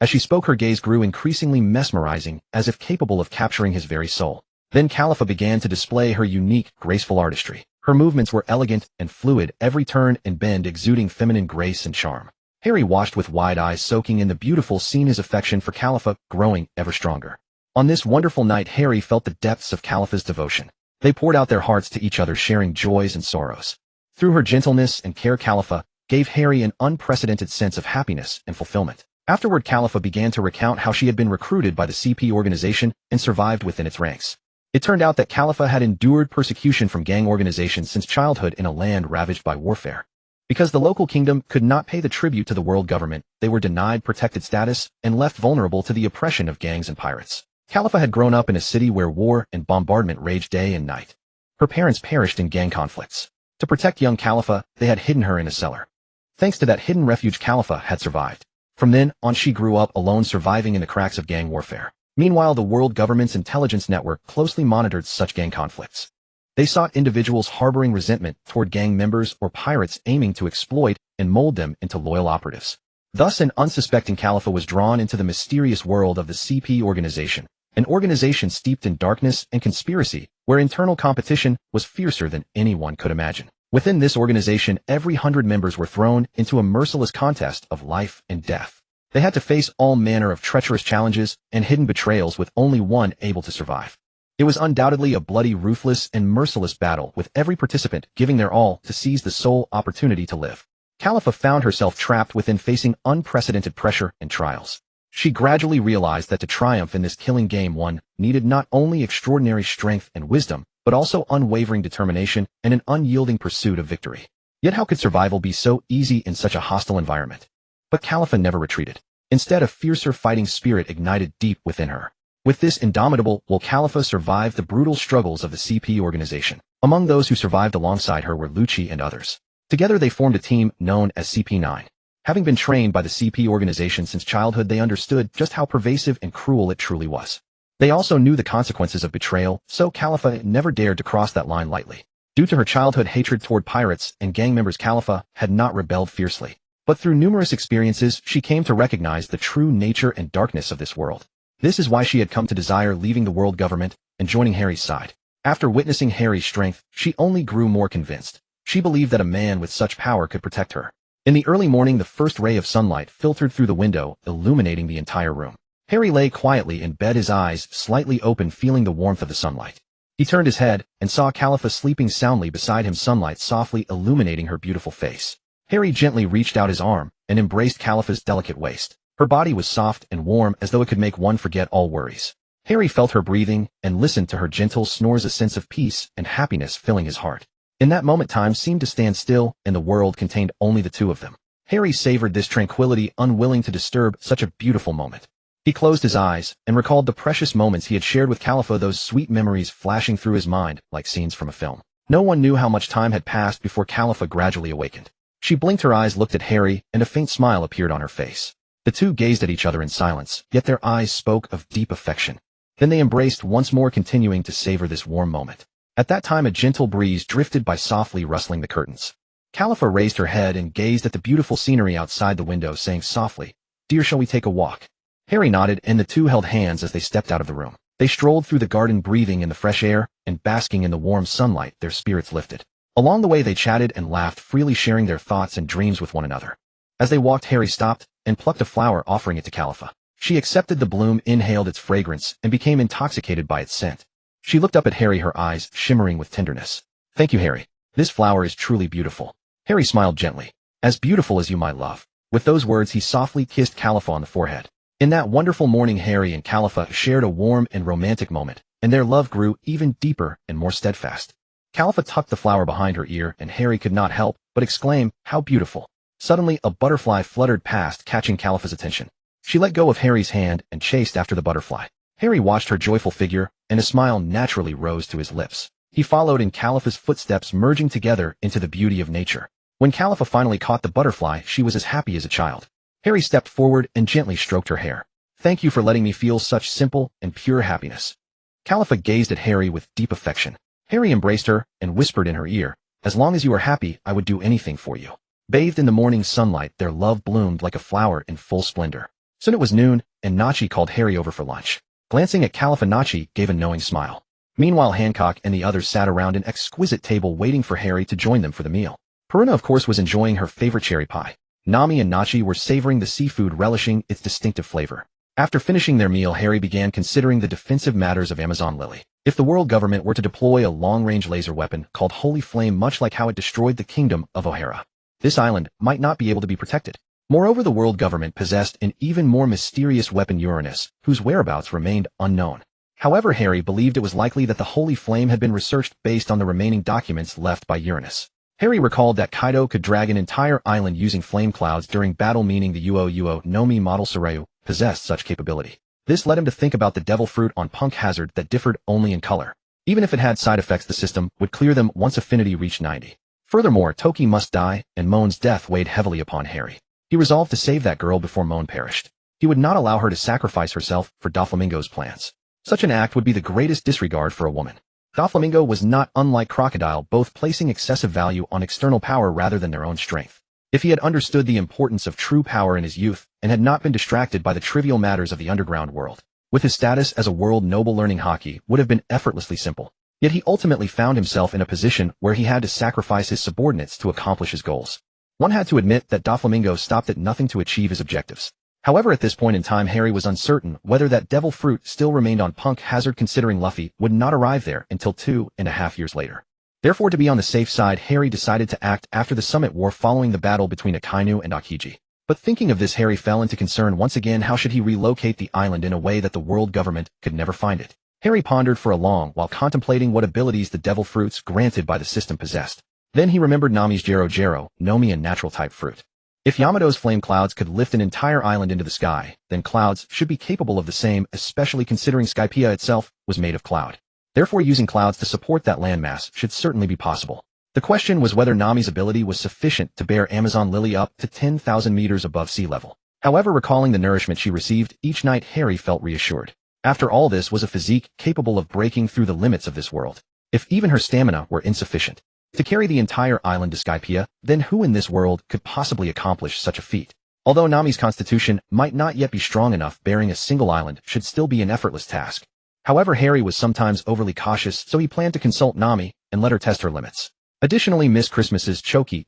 As she spoke, her gaze grew increasingly mesmerizing, as if capable of capturing his very soul. Then Califa began to display her unique, graceful artistry. Her movements were elegant and fluid, every turn and bend exuding feminine grace and charm. Harry watched with wide eyes, soaking in the beautiful scene, his affection for Califa growing ever stronger. On this wonderful night, Harry felt the depths of Califa's devotion. They poured out their hearts to each other, sharing joys and sorrows. Through her gentleness and care, Califa gave Harry an unprecedented sense of happiness and fulfillment. Afterward, Califa began to recount how she had been recruited by the CP organization and survived within its ranks. It turned out that Califa had endured persecution from gang organizations since childhood in a land ravaged by warfare. Because the local kingdom could not pay the tribute to the world government, they were denied protected status and left vulnerable to the oppression of gangs and pirates. Califa had grown up in a city where war and bombardment raged day and night. Her parents perished in gang conflicts. To protect young Califa, they had hidden her in a cellar. Thanks to that hidden refuge, Califa had survived. From then on, she grew up alone, surviving in the cracks of gang warfare. Meanwhile, the world government's intelligence network closely monitored such gang conflicts. They sought individuals harboring resentment toward gang members or pirates, aiming to exploit and mold them into loyal operatives. Thus, an unsuspecting Califa was drawn into the mysterious world of the CP organization, an organization steeped in darkness and conspiracy, where internal competition was fiercer than anyone could imagine. Within this organization, every 100 members were thrown into a merciless contest of life and death. They had to face all manner of treacherous challenges and hidden betrayals, with only one able to survive. It was undoubtedly a bloody, ruthless, and merciless battle, with every participant giving their all to seize the sole opportunity to live. Califa found herself trapped within, facing unprecedented pressure and trials. She gradually realized that to triumph in this killing game, one needed not only extraordinary strength and wisdom, but also unwavering determination and an unyielding pursuit of victory. Yet how could survival be so easy in such a hostile environment? But Califa never retreated. Instead, a fiercer fighting spirit ignited deep within her. With this indomitable will, Califa survived the brutal struggles of the CP organization. Among those who survived alongside her were Lucci and others. Together they formed a team known as CP9. Having been trained by the CP organization since childhood, they understood just how pervasive and cruel it truly was. They also knew the consequences of betrayal, so Califa never dared to cross that line lightly. Due to her childhood hatred toward pirates and gang members, Califa had not rebelled fiercely. But through numerous experiences, she came to recognize the true nature and darkness of this world. This is why she had come to desire leaving the world government and joining Harry's side. After witnessing Harry's strength, she only grew more convinced. She believed that a man with such power could protect her. In the early morning, the first ray of sunlight filtered through the window, illuminating the entire room. Harry lay quietly in bed, his eyes slightly open, feeling the warmth of the sunlight. He turned his head and saw Califa sleeping soundly beside him, sunlight softly illuminating her beautiful face. Harry gently reached out his arm and embraced Califa's delicate waist. Her body was soft and warm, as though it could make one forget all worries. Harry felt her breathing and listened to her gentle snores, a sense of peace and happiness filling his heart. In that moment, time seemed to stand still, and the world contained only the two of them. Harry savored this tranquility, unwilling to disturb such a beautiful moment. He closed his eyes and recalled the precious moments he had shared with Califa, those sweet memories flashing through his mind like scenes from a film. No one knew how much time had passed before Califa gradually awakened. She blinked her eyes, looked at Harry, and a faint smile appeared on her face. The two gazed at each other in silence, yet their eyes spoke of deep affection. Then they embraced once more, continuing to savor this warm moment. At that time, a gentle breeze drifted by, softly rustling the curtains. Califa raised her head and gazed at the beautiful scenery outside the window, saying softly, "Dear, shall we take a walk?" Harry nodded, and the two held hands as they stepped out of the room. They strolled through the garden, breathing in the fresh air and basking in the warm sunlight, their spirits lifted. Along the way, they chatted and laughed freely, sharing their thoughts and dreams with one another. As they walked, Harry stopped and plucked a flower, offering it to Califa. She accepted the bloom, inhaled its fragrance, and became intoxicated by its scent. She looked up at Harry, her eyes shimmering with tenderness. "Thank you, Harry. This flower is truly beautiful." Harry smiled gently. "As beautiful as you, my love." With those words, he softly kissed Califa on the forehead. In that wonderful morning, Harry and Califa shared a warm and romantic moment, and their love grew even deeper and more steadfast. Califa tucked the flower behind her ear, and Harry could not help but exclaim, "How beautiful." Suddenly, a butterfly fluttered past, catching Califa's attention. She let go of Harry's hand and chased after the butterfly. Harry watched her joyful figure, and a smile naturally rose to his lips. He followed in Califa's footsteps, merging together into the beauty of nature. When Califa finally caught the butterfly, she was as happy as a child. Harry stepped forward and gently stroked her hair. "Thank you for letting me feel such simple and pure happiness." Califa gazed at Harry with deep affection. Harry embraced her and whispered in her ear, "As long as you are happy, I would do anything for you." Bathed in the morning sunlight, their love bloomed like a flower in full splendor. Soon it was noon, and Nachi called Harry over for lunch. Glancing at Califa, Nachi gave a knowing smile. Meanwhile, Hancock and the others sat around an exquisite table waiting for Harry to join them for the meal. Peruna, of course, was enjoying her favorite cherry pie. Nami and Nachi were savoring the seafood, relishing its distinctive flavor. After finishing their meal, Harry began considering the defensive matters of Amazon Lily. If the world government were to deploy a long-range laser weapon called Holy Flame, much like how it destroyed the kingdom of O'Hara, this island might not be able to be protected. Moreover, the world government possessed an even more mysterious weapon, Uranus, whose whereabouts remained unknown. However, Harry believed it was likely that the Holy Flame had been researched based on the remaining documents left by Uranus. Harry recalled that Kaido could drag an entire island using flame clouds during battle, meaning the Uo Nomi model Soryu possessed such capability. This led him to think about the devil fruit on Punk Hazard that differed only in color. Even if it had side effects, the system would clear them once affinity reached 90. Furthermore, Toki must die, and Moan's death weighed heavily upon Harry. He resolved to save that girl before Moan perished. He would not allow her to sacrifice herself for Doflamingo's plans. Such an act would be the greatest disregard for a woman. Doflamingo was not unlike Crocodile, both placing excessive value on external power rather than their own strength. If he had understood the importance of true power in his youth and had not been distracted by the trivial matters of the underground world, with his status as a world noble, learning Haki would have been effortlessly simple. Yet he ultimately found himself in a position where he had to sacrifice his subordinates to accomplish his goals. One had to admit that Doflamingo stopped at nothing to achieve his objectives. However, at this point in time, Harry was uncertain whether that devil fruit still remained on Punk Hazard, considering Luffy would not arrive there until 2.5 years later. Therefore, to be on the safe side, Harry decided to act after the Summit War following the battle between Akainu and Aokiji. But thinking of this, Harry fell into concern once again. How should he relocate the island in a way that the world government could never find it? Harry pondered for a long while, contemplating what abilities the devil fruits granted by the system possessed. Then he remembered Nami's Jero, Nomi, and natural type fruit. If Yamato's flame clouds could lift an entire island into the sky, then clouds should be capable of the same, especially considering Skypiea itself was made of cloud. Therefore, using clouds to support that landmass should certainly be possible. The question was whether Nami's ability was sufficient to bear Amazon Lily up to 10,000 meters above sea level. However, recalling the nourishment she received each night, Harry felt reassured. After all, this was a physique capable of breaking through the limits of this world. If even her stamina were insufficient to carry the entire island to Skypiea, then who in this world could possibly accomplish such a feat? Although Nami's constitution might not yet be strong enough, bearing a single island should still be an effortless task. However, Harry was sometimes overly cautious, so he planned to consult Nami and let her test her limits. Additionally, Miss Christmas's Choki,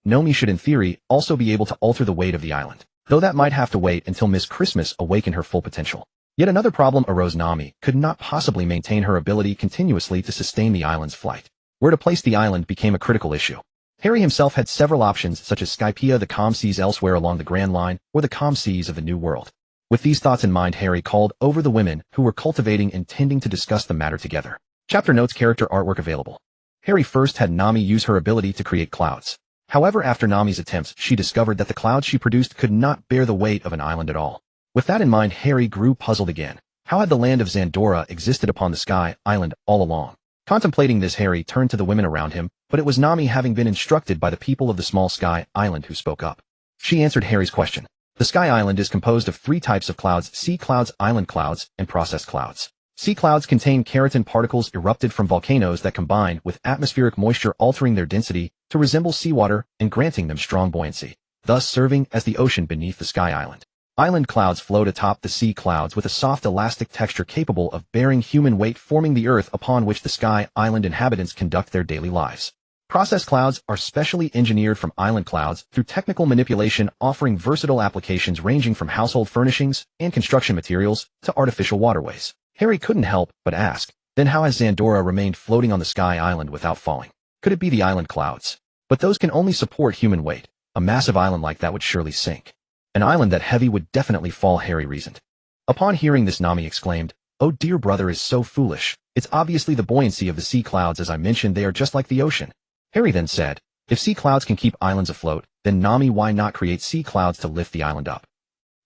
Nomi should in theory also be able to alter the weight of the island, though that might have to wait until Miss Christmas awakened her full potential. Yet another problem arose. Nami could not possibly maintain her ability continuously to sustain the island's flight. Where to place the island became a critical issue. Harry himself had several options, such as Skypiea, the calm seas elsewhere along the Grand Line, or the calm seas of the New World. With these thoughts in mind, Harry called over the women who were cultivating, intending to discuss the matter together. Chapter notes, character artwork available. Harry first had Nami use her ability to create clouds. However, after Nami's attempts, she discovered that the clouds she produced could not bear the weight of an island at all. With that in mind, Harry grew puzzled again. How had the land of Zandora existed upon the Sky Island all along? Contemplating this, Harry turned to the women around him, but it was Nami, having been instructed by the people of the small Sky Island, who spoke up. She answered Harry's question. The Sky Island is composed of 3 types of clouds: sea clouds, island clouds, and processed clouds. Sea clouds contain keratin particles erupted from volcanoes that combine with atmospheric moisture, altering their density to resemble seawater and granting them strong buoyancy, thus serving as the ocean beneath the Sky Island. Island clouds float atop the sea clouds with a soft elastic texture capable of bearing human weight, forming the earth upon which the Sky Island inhabitants conduct their daily lives. Processed clouds are specially engineered from island clouds through technical manipulation, offering versatile applications ranging from household furnishings and construction materials to artificial waterways. Harry couldn't help but ask, then how has Zandora remained floating on the Sky Island without falling? Could it be the island clouds? But those can only support human weight. A massive island like that would surely sink. An island that heavy would definitely fall, Harry reasoned. Upon hearing this, Nami exclaimed, "Oh, dear brother is so foolish. It's obviously the buoyancy of the sea clouds. As I mentioned, they are just like the ocean." Harry then said, "If sea clouds can keep islands afloat, then Nami, why not create sea clouds to lift the island up?"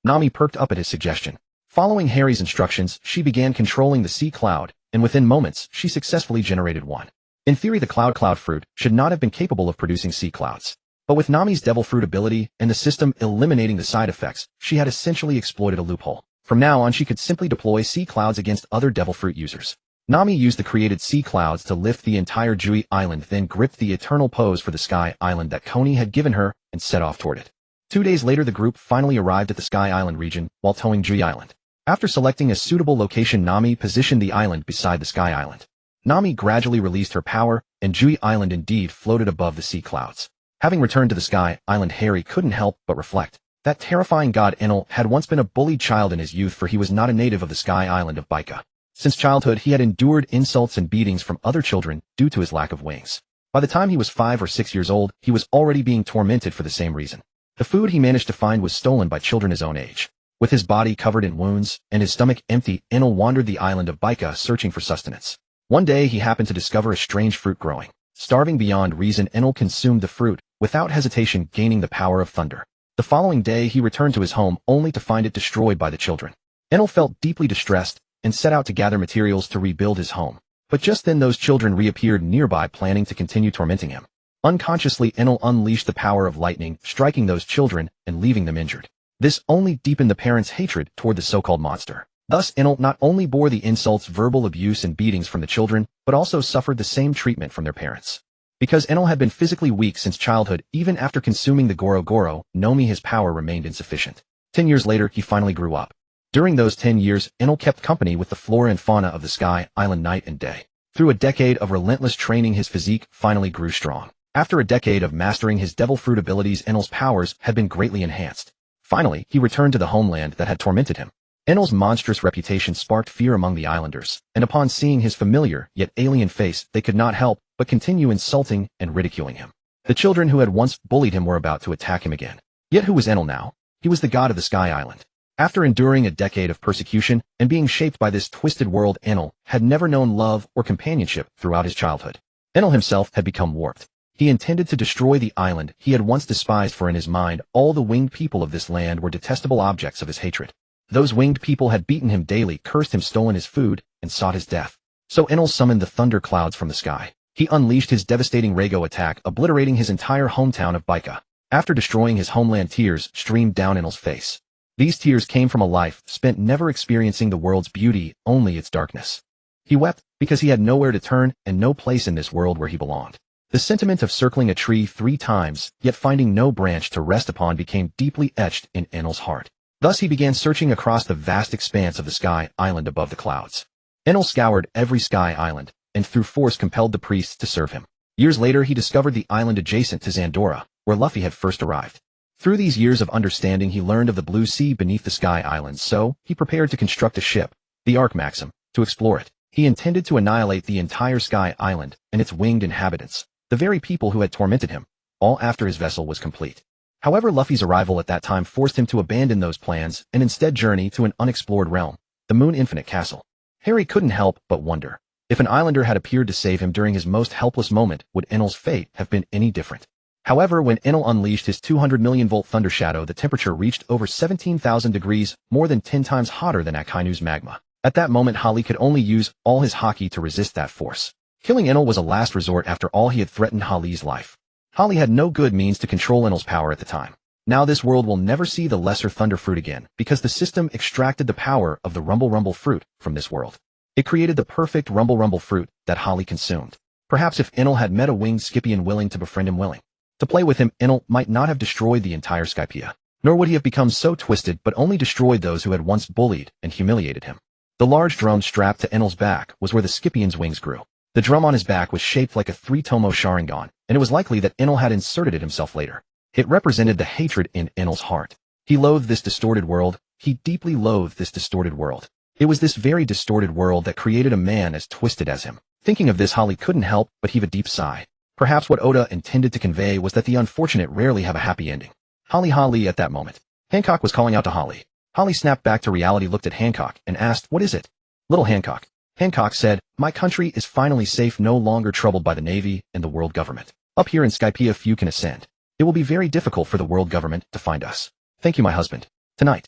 Nami perked up at his suggestion. Following Harry's instructions, she began controlling the sea cloud, and within moments, she successfully generated one. In theory, the cloud fruit should not have been capable of producing sea clouds. But with Nami's devil fruit ability and the system eliminating the side effects, she had essentially exploited a loophole. From now on, she could simply deploy sea clouds against other devil fruit users. Nami used the created sea clouds to lift the entire Jui Island, then gripped the eternal pose for the Sky Island that Koni had given her and set off toward it. 2 days later, the group finally arrived at the Sky Island region while towing Jui Island. After selecting a suitable location, Nami positioned the island beside the Sky Island. Nami gradually released her power, and Jui Island indeed floated above the sea clouds. Having returned to the Sky Island, Harry couldn't help but reflect. That terrifying god Enel had once been a bullied child in his youth, for he was not a native of the Sky Island of Baika. Since childhood, he had endured insults and beatings from other children due to his lack of wings. By the time he was 5 or 6 years old, he was already being tormented for the same reason. The food he managed to find was stolen by children his own age. With his body covered in wounds and his stomach empty, Enel wandered the island of Baika searching for sustenance. One day he happened to discover a strange fruit growing. Starving beyond reason, Enel consumed the fruit, without hesitation gaining the power of thunder. The following day he returned to his home only to find it destroyed by the children. Enel felt deeply distressed and set out to gather materials to rebuild his home. But just then those children reappeared nearby, planning to continue tormenting him. Unconsciously, Enel unleashed the power of lightning, striking those children and leaving them injured. This only deepened the parents' hatred toward the so-called monster. Thus, Enel not only bore the insults, verbal abuse, and beatings from the children, but also suffered the same treatment from their parents. Because Enel had been physically weak since childhood, even after consuming the Goro Goro, Nomi, his power remained insufficient. 10 years later, he finally grew up. During those 10 years, Enel kept company with the flora and fauna of the Sky Island night and day. Through a decade of relentless training, his physique finally grew strong. After a decade of mastering his devil fruit abilities, Enel's powers had been greatly enhanced. Finally, he returned to the homeland that had tormented him. Enel's monstrous reputation sparked fear among the islanders, and upon seeing his familiar yet alien face, they could not help but continue insulting and ridiculing him. The children who had once bullied him were about to attack him again. Yet who was Enel now? He was the god of the Sky Island. After enduring a decade of persecution and being shaped by this twisted world, Enel had never known love or companionship throughout his childhood. Enel himself had become warped. He intended to destroy the island he had once despised, for in his mind, all the winged people of this land were detestable objects of his hatred. Those winged people had beaten him daily, cursed him, stolen his food, and sought his death. So Enel summoned the thunder clouds from the sky. He unleashed his devastating Rago attack, obliterating his entire hometown of Baika. After destroying his homeland, tears streamed down Enel's face. These tears came from a life spent never experiencing the world's beauty, only its darkness. He wept because he had nowhere to turn and no place in this world where he belonged. The sentiment of circling a tree 3 times, yet finding no branch to rest upon, became deeply etched in Enel's heart. Thus he began searching across the vast expanse of the Sky Island above the clouds. Enel scoured every Sky Island, and through force compelled the priests to serve him. Years later he discovered the island adjacent to Zandora, where Luffy had first arrived. Through these years of understanding he learned of the blue sea beneath the Sky Island, so he prepared to construct a ship, the Ark Maxim, to explore it. He intended to annihilate the entire Sky Island and its winged inhabitants, the very people who had tormented him, all after his vessel was complete. However, Luffy's arrival at that time forced him to abandon those plans and instead journey to an unexplored realm, the Moon Infinite Castle. Harry couldn't help but wonder, if an islander had appeared to save him during his most helpless moment, would Enel's fate have been any different? However, when Enel unleashed his 200 million volt thunder shadow, the temperature reached over 17,000 degrees, more than 10 times hotter than Akainu's magma. At that moment, Hali could only use all his Haki to resist that force. Killing Enel was a last resort after all he had threatened Hali's life. Hali had no good means to control Enel's power at the time. Now this world will never see the lesser thunder fruit again, because the system extracted the power of the Rumble Rumble fruit from this world. It created the perfect Rumble Rumble fruit that Hali consumed. Perhaps if Enel had met a winged Scipion willing to befriend him, willing to play with him, Enel might not have destroyed the entire Skypiea. Nor would he have become so twisted, but only destroyed those who had once bullied and humiliated him. The large drum strapped to Enel's back was where the Scipion's wings grew. The drum on his back was shaped like a 3-tomo Sharingan, and it was likely that Enel had inserted it himself later. It represented the hatred in Enel's heart. He loathed this distorted world. He deeply loathed this distorted world. It was this very distorted world that created a man as twisted as him. Thinking of this, Hali couldn't help but heave a deep sigh. Perhaps what Oda intended to convey was that the unfortunate rarely have a happy ending. Hali at that moment. Hancock was calling out to Hali. Hali snapped back to reality, looked at Hancock, and asked, "What is it?" "Little Hancock." Hancock said, "My country is finally safe, no longer troubled by the Navy and the world government. Up here in Skypiea few can ascend. It will be very difficult for the world government to find us. Thank you, my husband. Tonight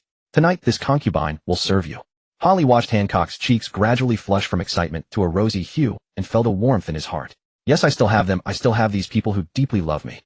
this concubine will serve you." Hali watched Hancock's cheeks gradually flush from excitement to a rosy hue and felt a warmth in his heart. Yes, I still have them. I still have these people who deeply love me.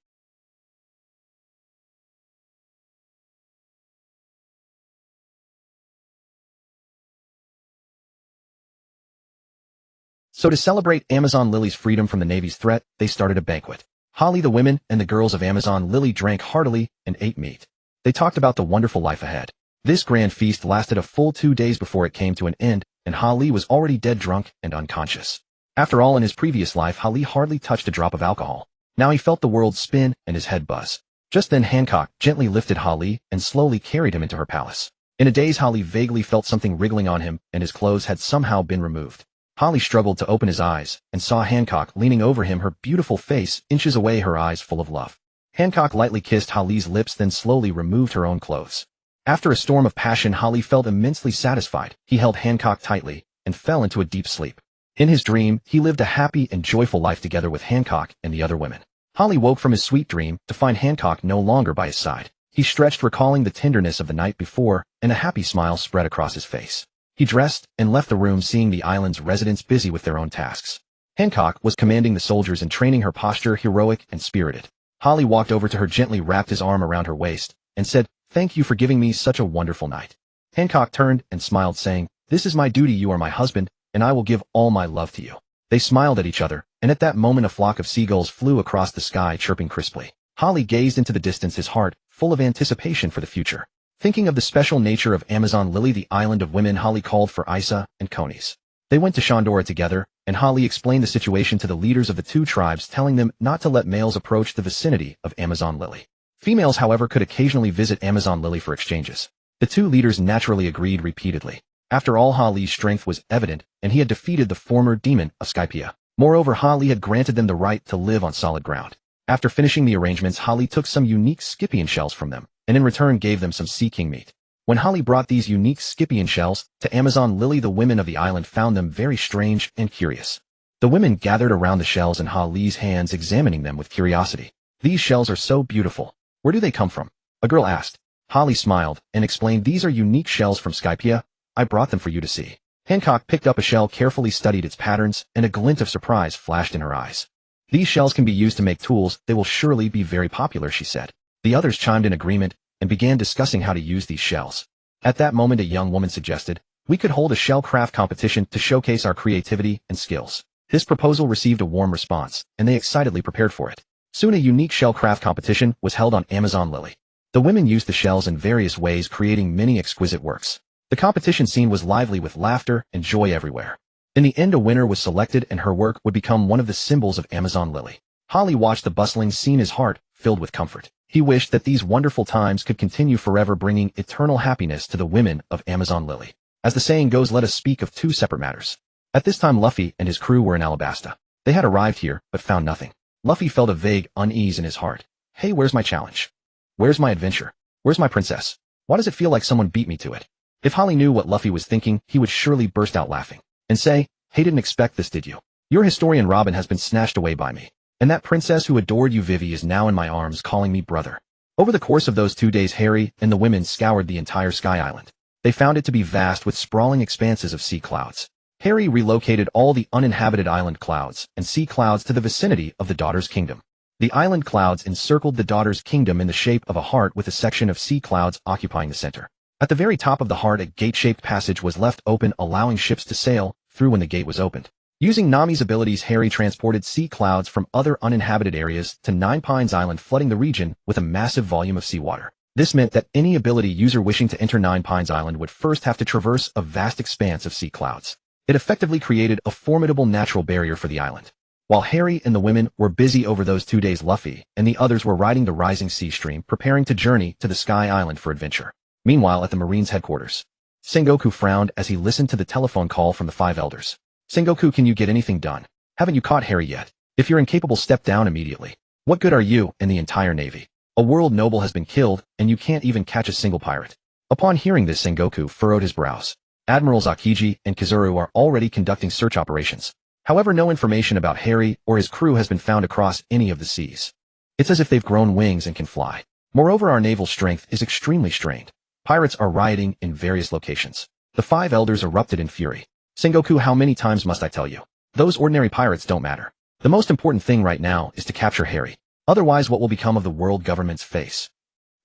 So to celebrate Amazon Lily's freedom from the Navy's threat, they started a banquet. Hali, the women, and the girls of Amazon Lily drank heartily and ate meat. They talked about the wonderful life ahead. This grand feast lasted a full 2 days before it came to an end, and Hali was already dead drunk and unconscious. After all, in his previous life, Hali hardly touched a drop of alcohol. Now he felt the world spin and his head buzz. Just then Hancock gently lifted Hali and slowly carried him into her palace. In a daze, Hali vaguely felt something wriggling on him, and his clothes had somehow been removed. Hali struggled to open his eyes and saw Hancock leaning over him, her beautiful face inches away, her eyes full of love. Hancock lightly kissed Hali's lips, then slowly removed her own clothes. After a storm of passion, Hali felt immensely satisfied. He held Hancock tightly and fell into a deep sleep. In his dream, he lived a happy and joyful life together with Hancock and the other women. Hali woke from his sweet dream to find Hancock no longer by his side. He stretched, recalling the tenderness of the night before, and a happy smile spread across his face. He dressed and left the room, seeing the island's residents busy with their own tasks. Hancock was commanding the soldiers and training her posture heroic and spirited. Hali walked over to her, gently wrapped his arm around her waist, and said, "Thank you for giving me such a wonderful night." Hancock turned and smiled, saying, "This is my duty. You are my husband, and I will give all my love to you." They smiled at each other, and at that moment a flock of seagulls flew across the sky, chirping crisply. Hali gazed into the distance, his heart full of anticipation for the future. Thinking of the special nature of Amazon Lily, the island of women, Hali called for Isa and Konis. They went to Shandora together, and Hali explained the situation to the leaders of the two tribes, telling them not to let males approach the vicinity of Amazon Lily. Females, however, could occasionally visit Amazon Lily for exchanges. The two leaders naturally agreed repeatedly. After all, Hali's strength was evident, and he had defeated the former demon of Skypia. Moreover, Hali had granted them the right to live on solid ground. After finishing the arrangements, Hali took some unique Scipion shells from them, and in return gave them some sea king meat. When Hali brought these unique Scipion shells to Amazon Lily, the women of the island found them very strange and curious. The women gathered around the shells in Hali's hands, examining them with curiosity. "These shells are so beautiful. Where do they come from?" a girl asked. Hali smiled and explained, "These are unique shells from Skypia. I brought them for you to see." Hancock picked up a shell, carefully studied its patterns, and a glint of surprise flashed in her eyes. "These shells can be used to make tools. They will surely be very popular," she said. The others chimed in agreement and began discussing how to use these shells. At that moment, a young woman suggested, "We could hold a shell craft competition to showcase our creativity and skills." This proposal received a warm response, and they excitedly prepared for it. Soon a unique shell craft competition was held on Amazon Lily. The women used the shells in various ways, creating many exquisite works. The competition scene was lively with laughter and joy everywhere. In the end, a winner was selected, and her work would become one of the symbols of Amazon Lily. Hali watched the bustling scene, his heart filled with comfort. He wished that these wonderful times could continue forever, bringing eternal happiness to the women of Amazon Lily. As the saying goes, let us speak of two separate matters. At this time, Luffy and his crew were in Alabasta. They had arrived here, but found nothing. Luffy felt a vague unease in his heart. "Hey, where's my challenge? Where's my adventure? Where's my princess? Why does it feel like someone beat me to it?" If Hali knew what Luffy was thinking, he would surely burst out laughing and say, "Hey, didn't expect this, did you? Your historian Robin has been snatched away by me. And that princess who adored you, Vivi, is now in my arms, calling me brother." Over the course of those 2 days, Harry and the women scoured the entire Sky Island. They found it to be vast, with sprawling expanses of sea clouds. Harry relocated all the uninhabited island clouds and sea clouds to the vicinity of the Daughter's Kingdom. The island clouds encircled the Daughter's Kingdom in the shape of a heart, with a section of sea clouds occupying the center. At the very top of the heart, a gate-shaped passage was left open, allowing ships to sail through when the gate was opened. Using Nami's abilities, Harry transported sea clouds from other uninhabited areas to Nine Pines Island, flooding the region with a massive volume of seawater. This meant that any ability user wishing to enter Nine Pines Island would first have to traverse a vast expanse of sea clouds. It effectively created a formidable natural barrier for the island. While Harry and the women were busy over those 2 days, Luffy and the others were riding the rising sea stream, preparing to journey to the Sky Island for adventure. Meanwhile, at the Marine's headquarters, Sengoku frowned as he listened to the telephone call from the 5 elders. "Sengoku, can you get anything done? Haven't you caught Harry yet? If you're incapable, step down immediately. What good are you and the entire navy? A world noble has been killed, and you can't even catch a single pirate." Upon hearing this, Sengoku furrowed his brows. Admirals Akiji and Kizuru are already conducting search operations. However, no information about Harry or his crew has been found across any of the seas. It's as if they've grown wings and can fly. Moreover, our naval strength is extremely strained. Pirates are rioting in various locations. The 5 elders erupted in fury. "Sengoku, how many times must I tell you? Those ordinary pirates don't matter. The most important thing right now is to capture Harry. Otherwise, what will become of the world government's face?"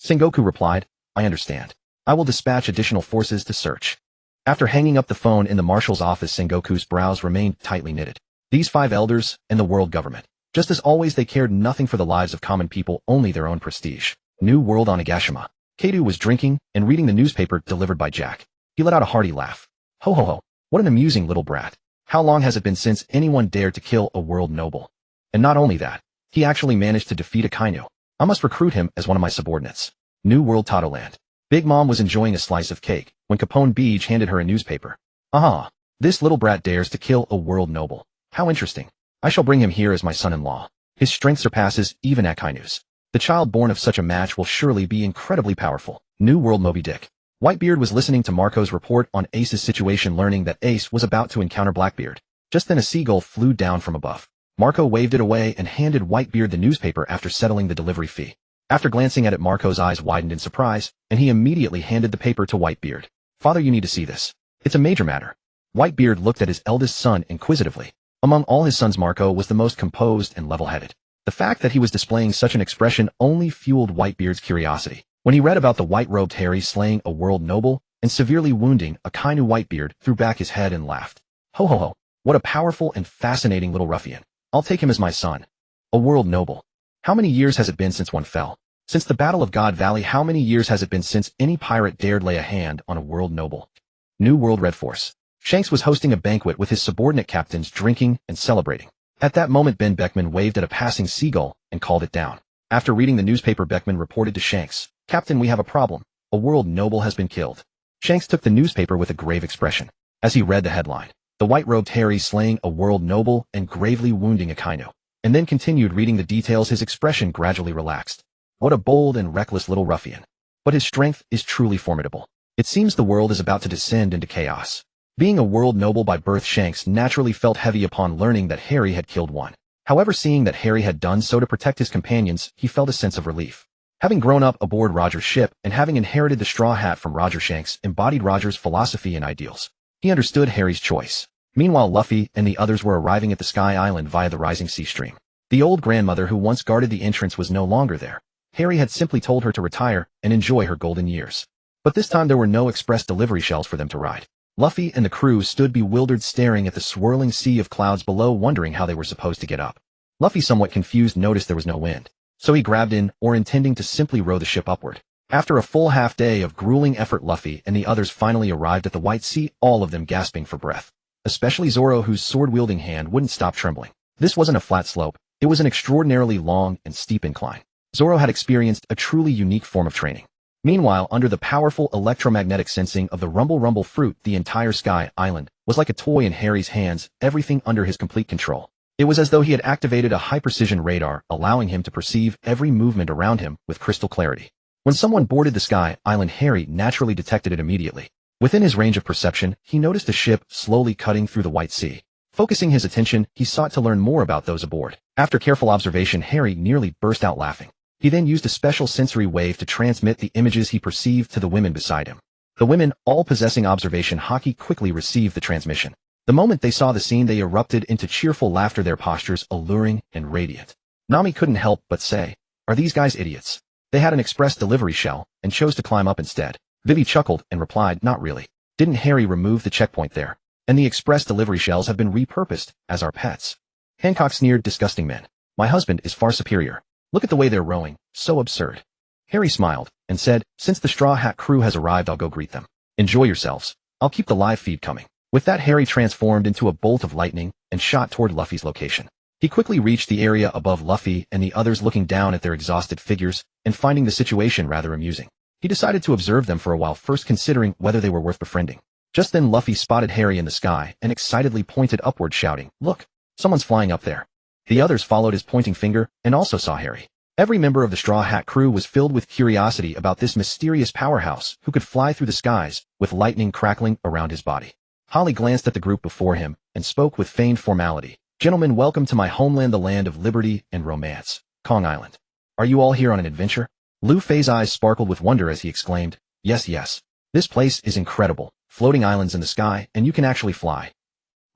Sengoku replied, "I understand. I will dispatch additional forces to search." After hanging up the phone in the marshal's office, Sengoku's brows remained tightly knitted. These 5 elders and the world government. Just as always, they cared nothing for the lives of common people, only their own prestige. New World on Onigashima. Kato was drinking and reading the newspaper delivered by Jack. He let out a hearty laugh. "Ho ho ho. What an amusing little brat. How long has it been since anyone dared to kill a world noble? And not only that, he actually managed to defeat Akainu. I must recruit him as one of my subordinates. New World Totoland. Big Mom was enjoying a slice of cake when Capone Beach handed her a newspaper. Aha! This little brat dares to kill a world noble. How interesting. I shall bring him here as my son-in-law. His strength surpasses even Akainu's. The child born of such a match will surely be incredibly powerful. New World Moby Dick. Whitebeard was listening to Marco's report on Ace's situation, learning that Ace was about to encounter Blackbeard. Just then a seagull flew down from above. Marco waved it away and handed Whitebeard the newspaper after settling the delivery fee. After glancing at it, Marco's eyes widened in surprise, and he immediately handed the paper to Whitebeard. Father, you need to see this. It's a major matter. Whitebeard looked at his eldest son inquisitively. Among all his sons, Marco was the most composed and level-headed. The fact that he was displaying such an expression only fueled Whitebeard's curiosity. When he read about the white-robed Harry slaying a world noble and severely wounding Akainu, Whitebeard threw back his head and laughed. Ho ho ho, what a powerful and fascinating little ruffian. I'll take him as my son. A world noble. How many years has it been since one fell? Since the Battle of God Valley, how many years has it been since any pirate dared lay a hand on a world noble? New World Red Force. Shanks was hosting a banquet with his subordinate captains, drinking and celebrating. At that moment, Ben Beckman waved at a passing seagull and called it down. After reading the newspaper, Beckman reported to Shanks, "Captain, we have a problem. A world noble has been killed." Shanks took the newspaper with a grave expression. As he read the headline, "The white-robed Harry slaying a world noble and gravely wounding Akainu," and then continued reading the details, his expression gradually relaxed. What a bold and reckless little ruffian. But his strength is truly formidable. It seems the world is about to descend into chaos. Being a world noble by birth, Shanks naturally felt heavy upon learning that Harry had killed one. However, seeing that Harry had done so to protect his companions, he felt a sense of relief. Having grown up aboard Roger's ship and having inherited the straw hat from Roger, Shanks embodied Roger's philosophy and ideals. He understood Harry's choice. Meanwhile, Luffy and the others were arriving at the Sky Island via the rising sea stream. The old grandmother who once guarded the entrance was no longer there. Harry had simply told her to retire and enjoy her golden years. But this time there were no express delivery shells for them to ride. Luffy and the crew stood bewildered, staring at the swirling sea of clouds below, wondering how they were supposed to get up. Luffy, somewhat confused, noticed there was no wind, so he grabbed in, or intending to simply row the ship upward. After a full half day of grueling effort, Luffy and the others finally arrived at the White Sea, all of them gasping for breath. Especially Zoro, whose sword-wielding hand wouldn't stop trembling. This wasn't a flat slope, it was an extraordinarily long and steep incline. Zoro had experienced a truly unique form of training. Meanwhile, under the powerful electromagnetic sensing of the Rumble Rumble fruit, the entire Sky Island was like a toy in Harry's hands, everything under his complete control. It was as though he had activated a high-precision radar, allowing him to perceive every movement around him with crystal clarity. When someone boarded the Sky Island, Harry naturally detected it immediately. Within his range of perception, he noticed a ship slowly cutting through the White Sea. Focusing his attention, he sought to learn more about those aboard. After careful observation, Harry nearly burst out laughing. He then used a special sensory wave to transmit the images he perceived to the women beside him. The women, all possessing observation Haki, quickly received the transmission. The moment they saw the scene, they erupted into cheerful laughter, their postures alluring and radiant. Nami couldn't help but say, "Are these guys idiots? They had an express delivery shell and chose to climb up instead." Vivi chuckled and replied, "Not really. Didn't Harry remove the checkpoint there? And the express delivery shells have been repurposed as our pets." Hancock sneered, "Disgusting men. My husband is far superior. Look at the way they're rowing, so absurd." Harry smiled and said, "Since the Straw Hat crew has arrived, I'll go greet them. Enjoy yourselves. I'll keep the live feed coming." With that, Harry transformed into a bolt of lightning and shot toward Luffy's location. He quickly reached the area above Luffy and the others, looking down at their exhausted figures and finding the situation rather amusing. He decided to observe them for a while, first considering whether they were worth befriending. Just then Luffy spotted Harry in the sky and excitedly pointed upward, shouting, "Look, someone's flying up there." The others followed his pointing finger and also saw Harry. Every member of the Straw Hat crew was filled with curiosity about this mysterious powerhouse who could fly through the skies with lightning crackling around his body. Holly glanced at the group before him and spoke with feigned formality. "Gentlemen, welcome to my homeland, the land of liberty and romance, Kong Island. Are you all here on an adventure?" Lu Fei's eyes sparkled with wonder as he exclaimed, "Yes, yes. This place is incredible. Floating islands in the sky, and you can actually fly.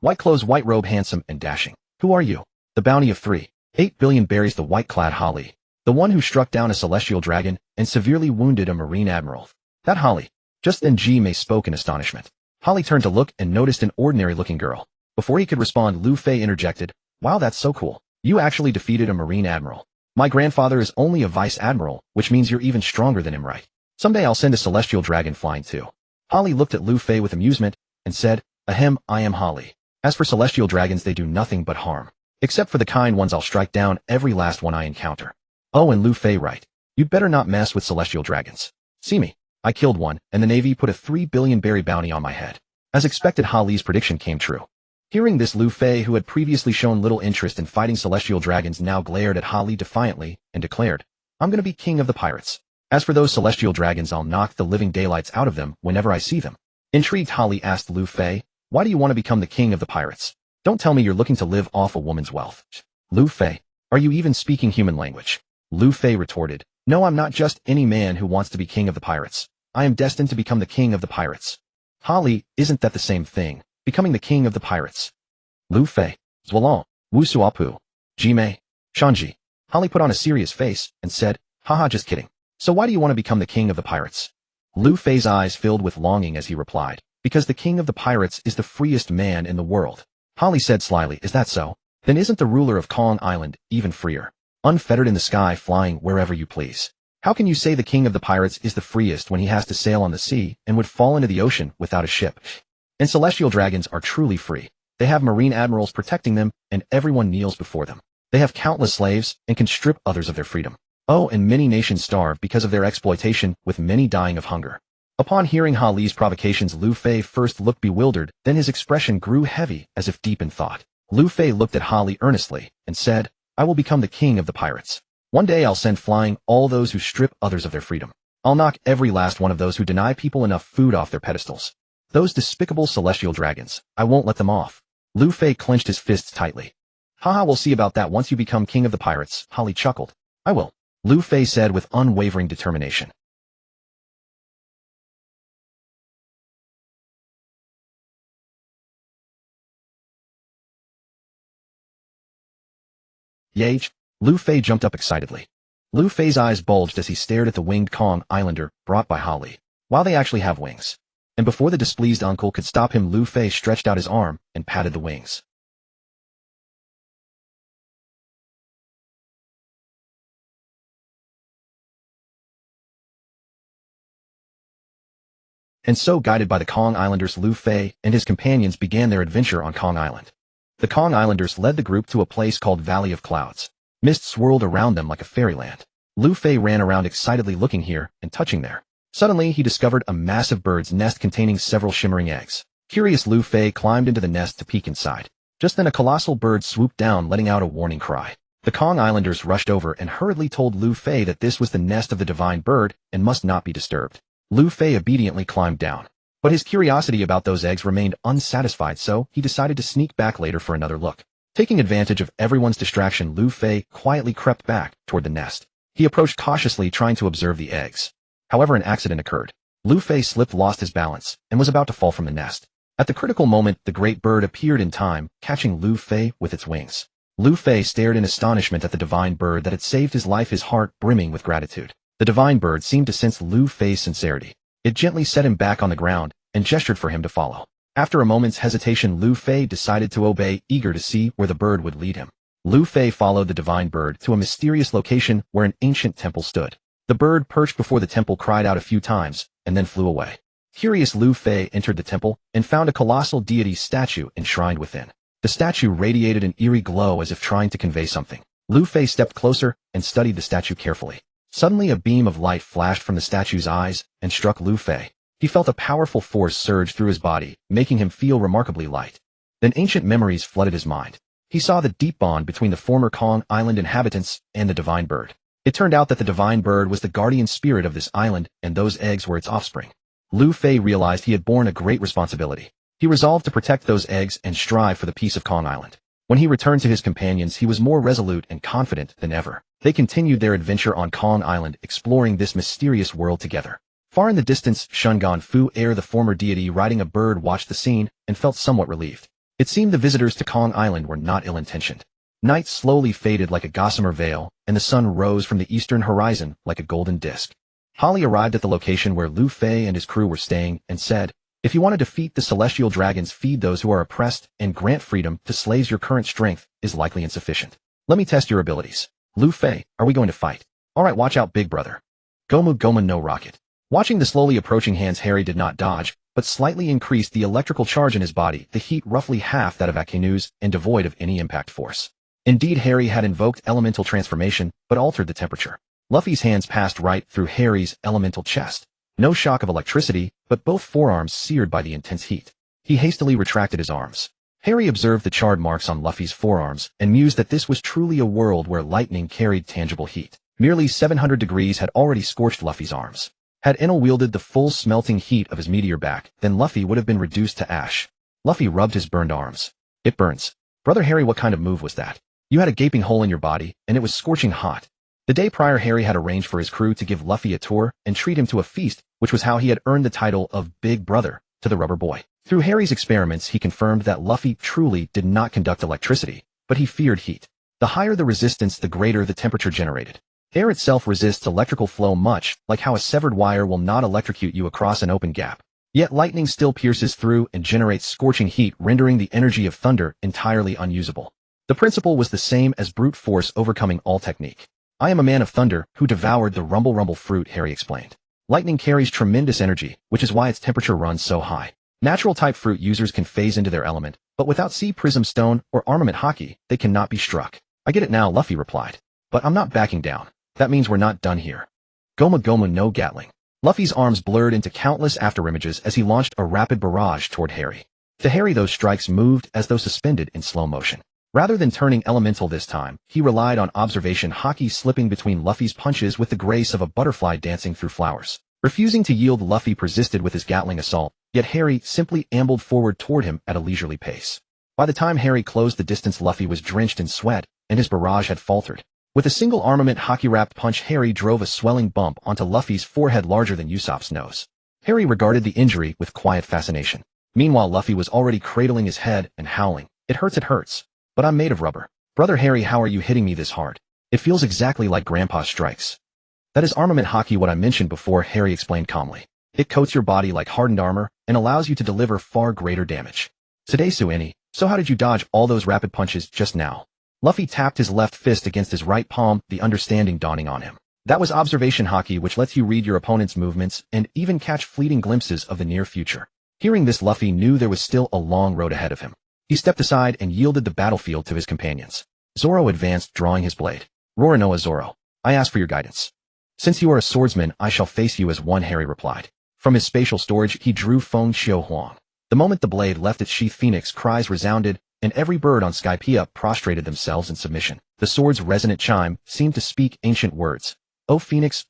White clothes, white robe, handsome and dashing. Who are you?" "The bounty of 3.8 billion berries," the white-clad Holly. "The one who struck down a celestial dragon and severely wounded a marine admiral." "That Holly." Just then Ji-Mei spoke in astonishment. Holly turned to look and noticed an ordinary-looking girl. Before he could respond, Lu Fei interjected, "Wow, that's so cool. You actually defeated a marine admiral. My grandfather is only a vice admiral, which means you're even stronger than him, right? Someday I'll send a celestial dragon flying too." Holly looked at Lu Fei with amusement and said, "Ahem, I am Holly. As for celestial dragons, they do nothing but harm. Except for the kind ones, I'll strike down every last one I encounter. Oh, and Lu Fei right. You'd better not mess with celestial dragons. See me. I killed one, and the Navy put a 3 billion berry bounty on my head. As expected, Hali's prediction came true. Hearing this, Lu Fei, who had previously shown little interest in fighting celestial dragons, now glared at Hali defiantly and declared, I'm gonna be king of the pirates. As for those celestial dragons, I'll knock the living daylights out of them whenever I see them. Intrigued, Hali asked Lu Fei, why do you want to become the king of the pirates? Don't tell me you're looking to live off a woman's wealth. Lu Fei, are you even speaking human language? Lu Fei retorted, no, I'm not just any man who wants to be king of the pirates. I am destined to become the king of the pirates. Hali, isn't that the same thing? Becoming the king of the pirates. Lu Fei, Zwalong, Wu Suapu, Jimei, Shanji. Hali put on a serious face and said, haha, just kidding. So why do you want to become the king of the pirates? Lu Fei's eyes filled with longing as he replied, because the king of the pirates is the freest man in the world. Hali said slyly, is that so? Then isn't the ruler of Kong Island even freer? Unfettered in the sky, flying wherever you please. How can you say the king of the pirates is the freest when he has to sail on the sea and would fall into the ocean without a ship? And celestial dragons are truly free. They have marine admirals protecting them, and everyone kneels before them. They have countless slaves and can strip others of their freedom. Oh, and many nations starve because of their exploitation, with many dying of hunger. Upon hearing Hali's provocations, Lu Fei first looked bewildered, then his expression grew heavy, as if deep in thought. Lu Fei looked at Hali earnestly and said, I will become the king of the pirates. One day I'll send flying all those who strip others of their freedom. I'll knock every last one of those who deny people enough food off their pedestals. Those despicable celestial dragons, I won't let them off. Lu Fei clenched his fists tightly. Haha, we'll see about that once you become king of the pirates, Hali chuckled. I will. Lu Fei said with unwavering determination. Yage! Lu Fei jumped up excitedly. Lu Fei's eyes bulged as he stared at the winged Kong Islander brought by Hali. While they actually have wings. And before the displeased uncle could stop him, Lu Fei stretched out his arm and patted the wings. And so, guided by the Kong Islanders, Lu Fei and his companions began their adventure on Kong Island. The Kong Islanders led the group to a place called Valley of Clouds. Mist swirled around them like a fairyland. Lu Fei ran around excitedly, looking here and touching there. Suddenly, he discovered a massive bird's nest containing several shimmering eggs. Curious, Lu Fei climbed into the nest to peek inside. Just then a colossal bird swooped down, letting out a warning cry. The Kong Islanders rushed over and hurriedly told Lu Fei that this was the nest of the divine bird and must not be disturbed. Lu Fei obediently climbed down. But his curiosity about those eggs remained unsatisfied, so he decided to sneak back later for another look. Taking advantage of everyone's distraction, Lu Fei quietly crept back toward the nest. He approached cautiously, trying to observe the eggs. However, an accident occurred. Lu Fei slipped, lost his balance, and was about to fall from the nest. At the critical moment, the great bird appeared in time, catching Lu Fei with its wings. Lu Fei stared in astonishment at the divine bird that had saved his life, his heart brimming with gratitude. The divine bird seemed to sense Lu Fei's sincerity. It gently set him back on the ground and gestured for him to follow. After a moment's hesitation, Lu Fei decided to obey, eager to see where the bird would lead him. Lu Fei followed the divine bird to a mysterious location where an ancient temple stood. The bird perched before the temple cried out a few times and then flew away. Curious, Lu Fei entered the temple and found a colossal deity statue enshrined within. The statue radiated an eerie glow as if trying to convey something. Lu Fei stepped closer and studied the statue carefully. Suddenly a beam of light flashed from the statue's eyes and struck Lu Fei. He felt a powerful force surge through his body, making him feel remarkably light. Then ancient memories flooded his mind. He saw the deep bond between the former Kong Island inhabitants and the divine bird. It turned out that the divine bird was the guardian spirit of this island, and those eggs were its offspring. Lu Fei realized he had borne a great responsibility. He resolved to protect those eggs and strive for the peace of Kong Island. When he returned to his companions, he was more resolute and confident than ever. They continued their adventure on Kong Island, exploring this mysterious world together. Far in the distance, Shungan Fu Air, the former deity riding a bird, watched the scene and felt somewhat relieved. It seemed the visitors to Kong Island were not ill-intentioned. Night slowly faded like a gossamer veil, and the sun rose from the eastern horizon like a golden disk. Hali arrived at the location where Lu Fei and his crew were staying and said, "If you want to defeat the celestial dragons, feed those who are oppressed, and grant freedom to slaves, your current strength is likely insufficient. Let me test your abilities. Lu Fei, are we going to fight? Alright, watch out, big brother. Gomu Gomu no rocket." Watching the slowly approaching hands, Harry did not dodge, but slightly increased the electrical charge in his body, the heat roughly half that of Akanu's and devoid of any impact force. Indeed, Harry had invoked elemental transformation, but altered the temperature. Luffy's hands passed right through Harry's elemental chest. No shock of electricity, but both forearms seared by the intense heat. He hastily retracted his arms. Harry observed the charred marks on Luffy's forearms and mused that this was truly a world where lightning carried tangible heat. Merely 700 degrees had already scorched Luffy's arms. Had Enel wielded the full smelting heat of his meteor back, then Luffy would have been reduced to ash. Luffy rubbed his burned arms. It burns. Brother Harry, what kind of move was that? You had a gaping hole in your body, and it was scorching hot. The day prior, Harry had arranged for his crew to give Luffy a tour and treat him to a feast, which was how he had earned the title of Big Brother to the Rubber Boy. Through Harry's experiments, he confirmed that Luffy truly did not conduct electricity, but he feared heat. The higher the resistance, the greater the temperature generated. Air itself resists electrical flow much, like how a severed wire will not electrocute you across an open gap. Yet lightning still pierces through and generates scorching heat, rendering the energy of thunder entirely unusable. The principle was the same as brute force overcoming all technique. I am a man of thunder who devoured the rumble fruit, Harry explained. Lightning carries tremendous energy, which is why its temperature runs so high. Natural-type fruit users can phase into their element, but without sea prism stone or armament Haki, they cannot be struck. I get it now, Luffy replied. But I'm not backing down. That means we're not done here. Goma Goma no Gatling. Luffy's arms blurred into countless afterimages as he launched a rapid barrage toward Harry. To Harry, those strikes moved as though suspended in slow motion. Rather than turning elemental this time, he relied on observation, Haki slipping between Luffy's punches with the grace of a butterfly dancing through flowers. Refusing to yield, Luffy persisted with his Gatling assault, yet Harry simply ambled forward toward him at a leisurely pace. By the time Harry closed the distance, Luffy was drenched in sweat, and his barrage had faltered. With a single armament Haki-wrapped punch, Harry drove a swelling bump onto Luffy's forehead larger than Usopp's nose. Harry regarded the injury with quiet fascination. Meanwhile, Luffy was already cradling his head and howling. It hurts. But I'm made of rubber. Brother Harry, how are you hitting me this hard? It feels exactly like Grandpa's strikes. That is armament Haki, what I mentioned before, Harry explained calmly. It coats your body like hardened armor and allows you to deliver far greater damage. Sudesu Eni, so how did you dodge all those rapid punches just now? Luffy tapped his left fist against his right palm, the understanding dawning on him. That was observation Haki, which lets you read your opponent's movements and even catch fleeting glimpses of the near future. Hearing this, Luffy knew there was still a long road ahead of him. He stepped aside and yielded the battlefield to his companions. Zoro advanced, drawing his blade. Roranoa Zoro, I ask for your guidance. Since you are a swordsman, I shall face you as one, Harry replied. From his spatial storage, he drew Feng Xiu Huang. The moment the blade left its sheath, Phoenix cries resounded, and every bird on Skypiea prostrated themselves in submission. The sword's resonant chime seemed to speak ancient words. O Phoenix,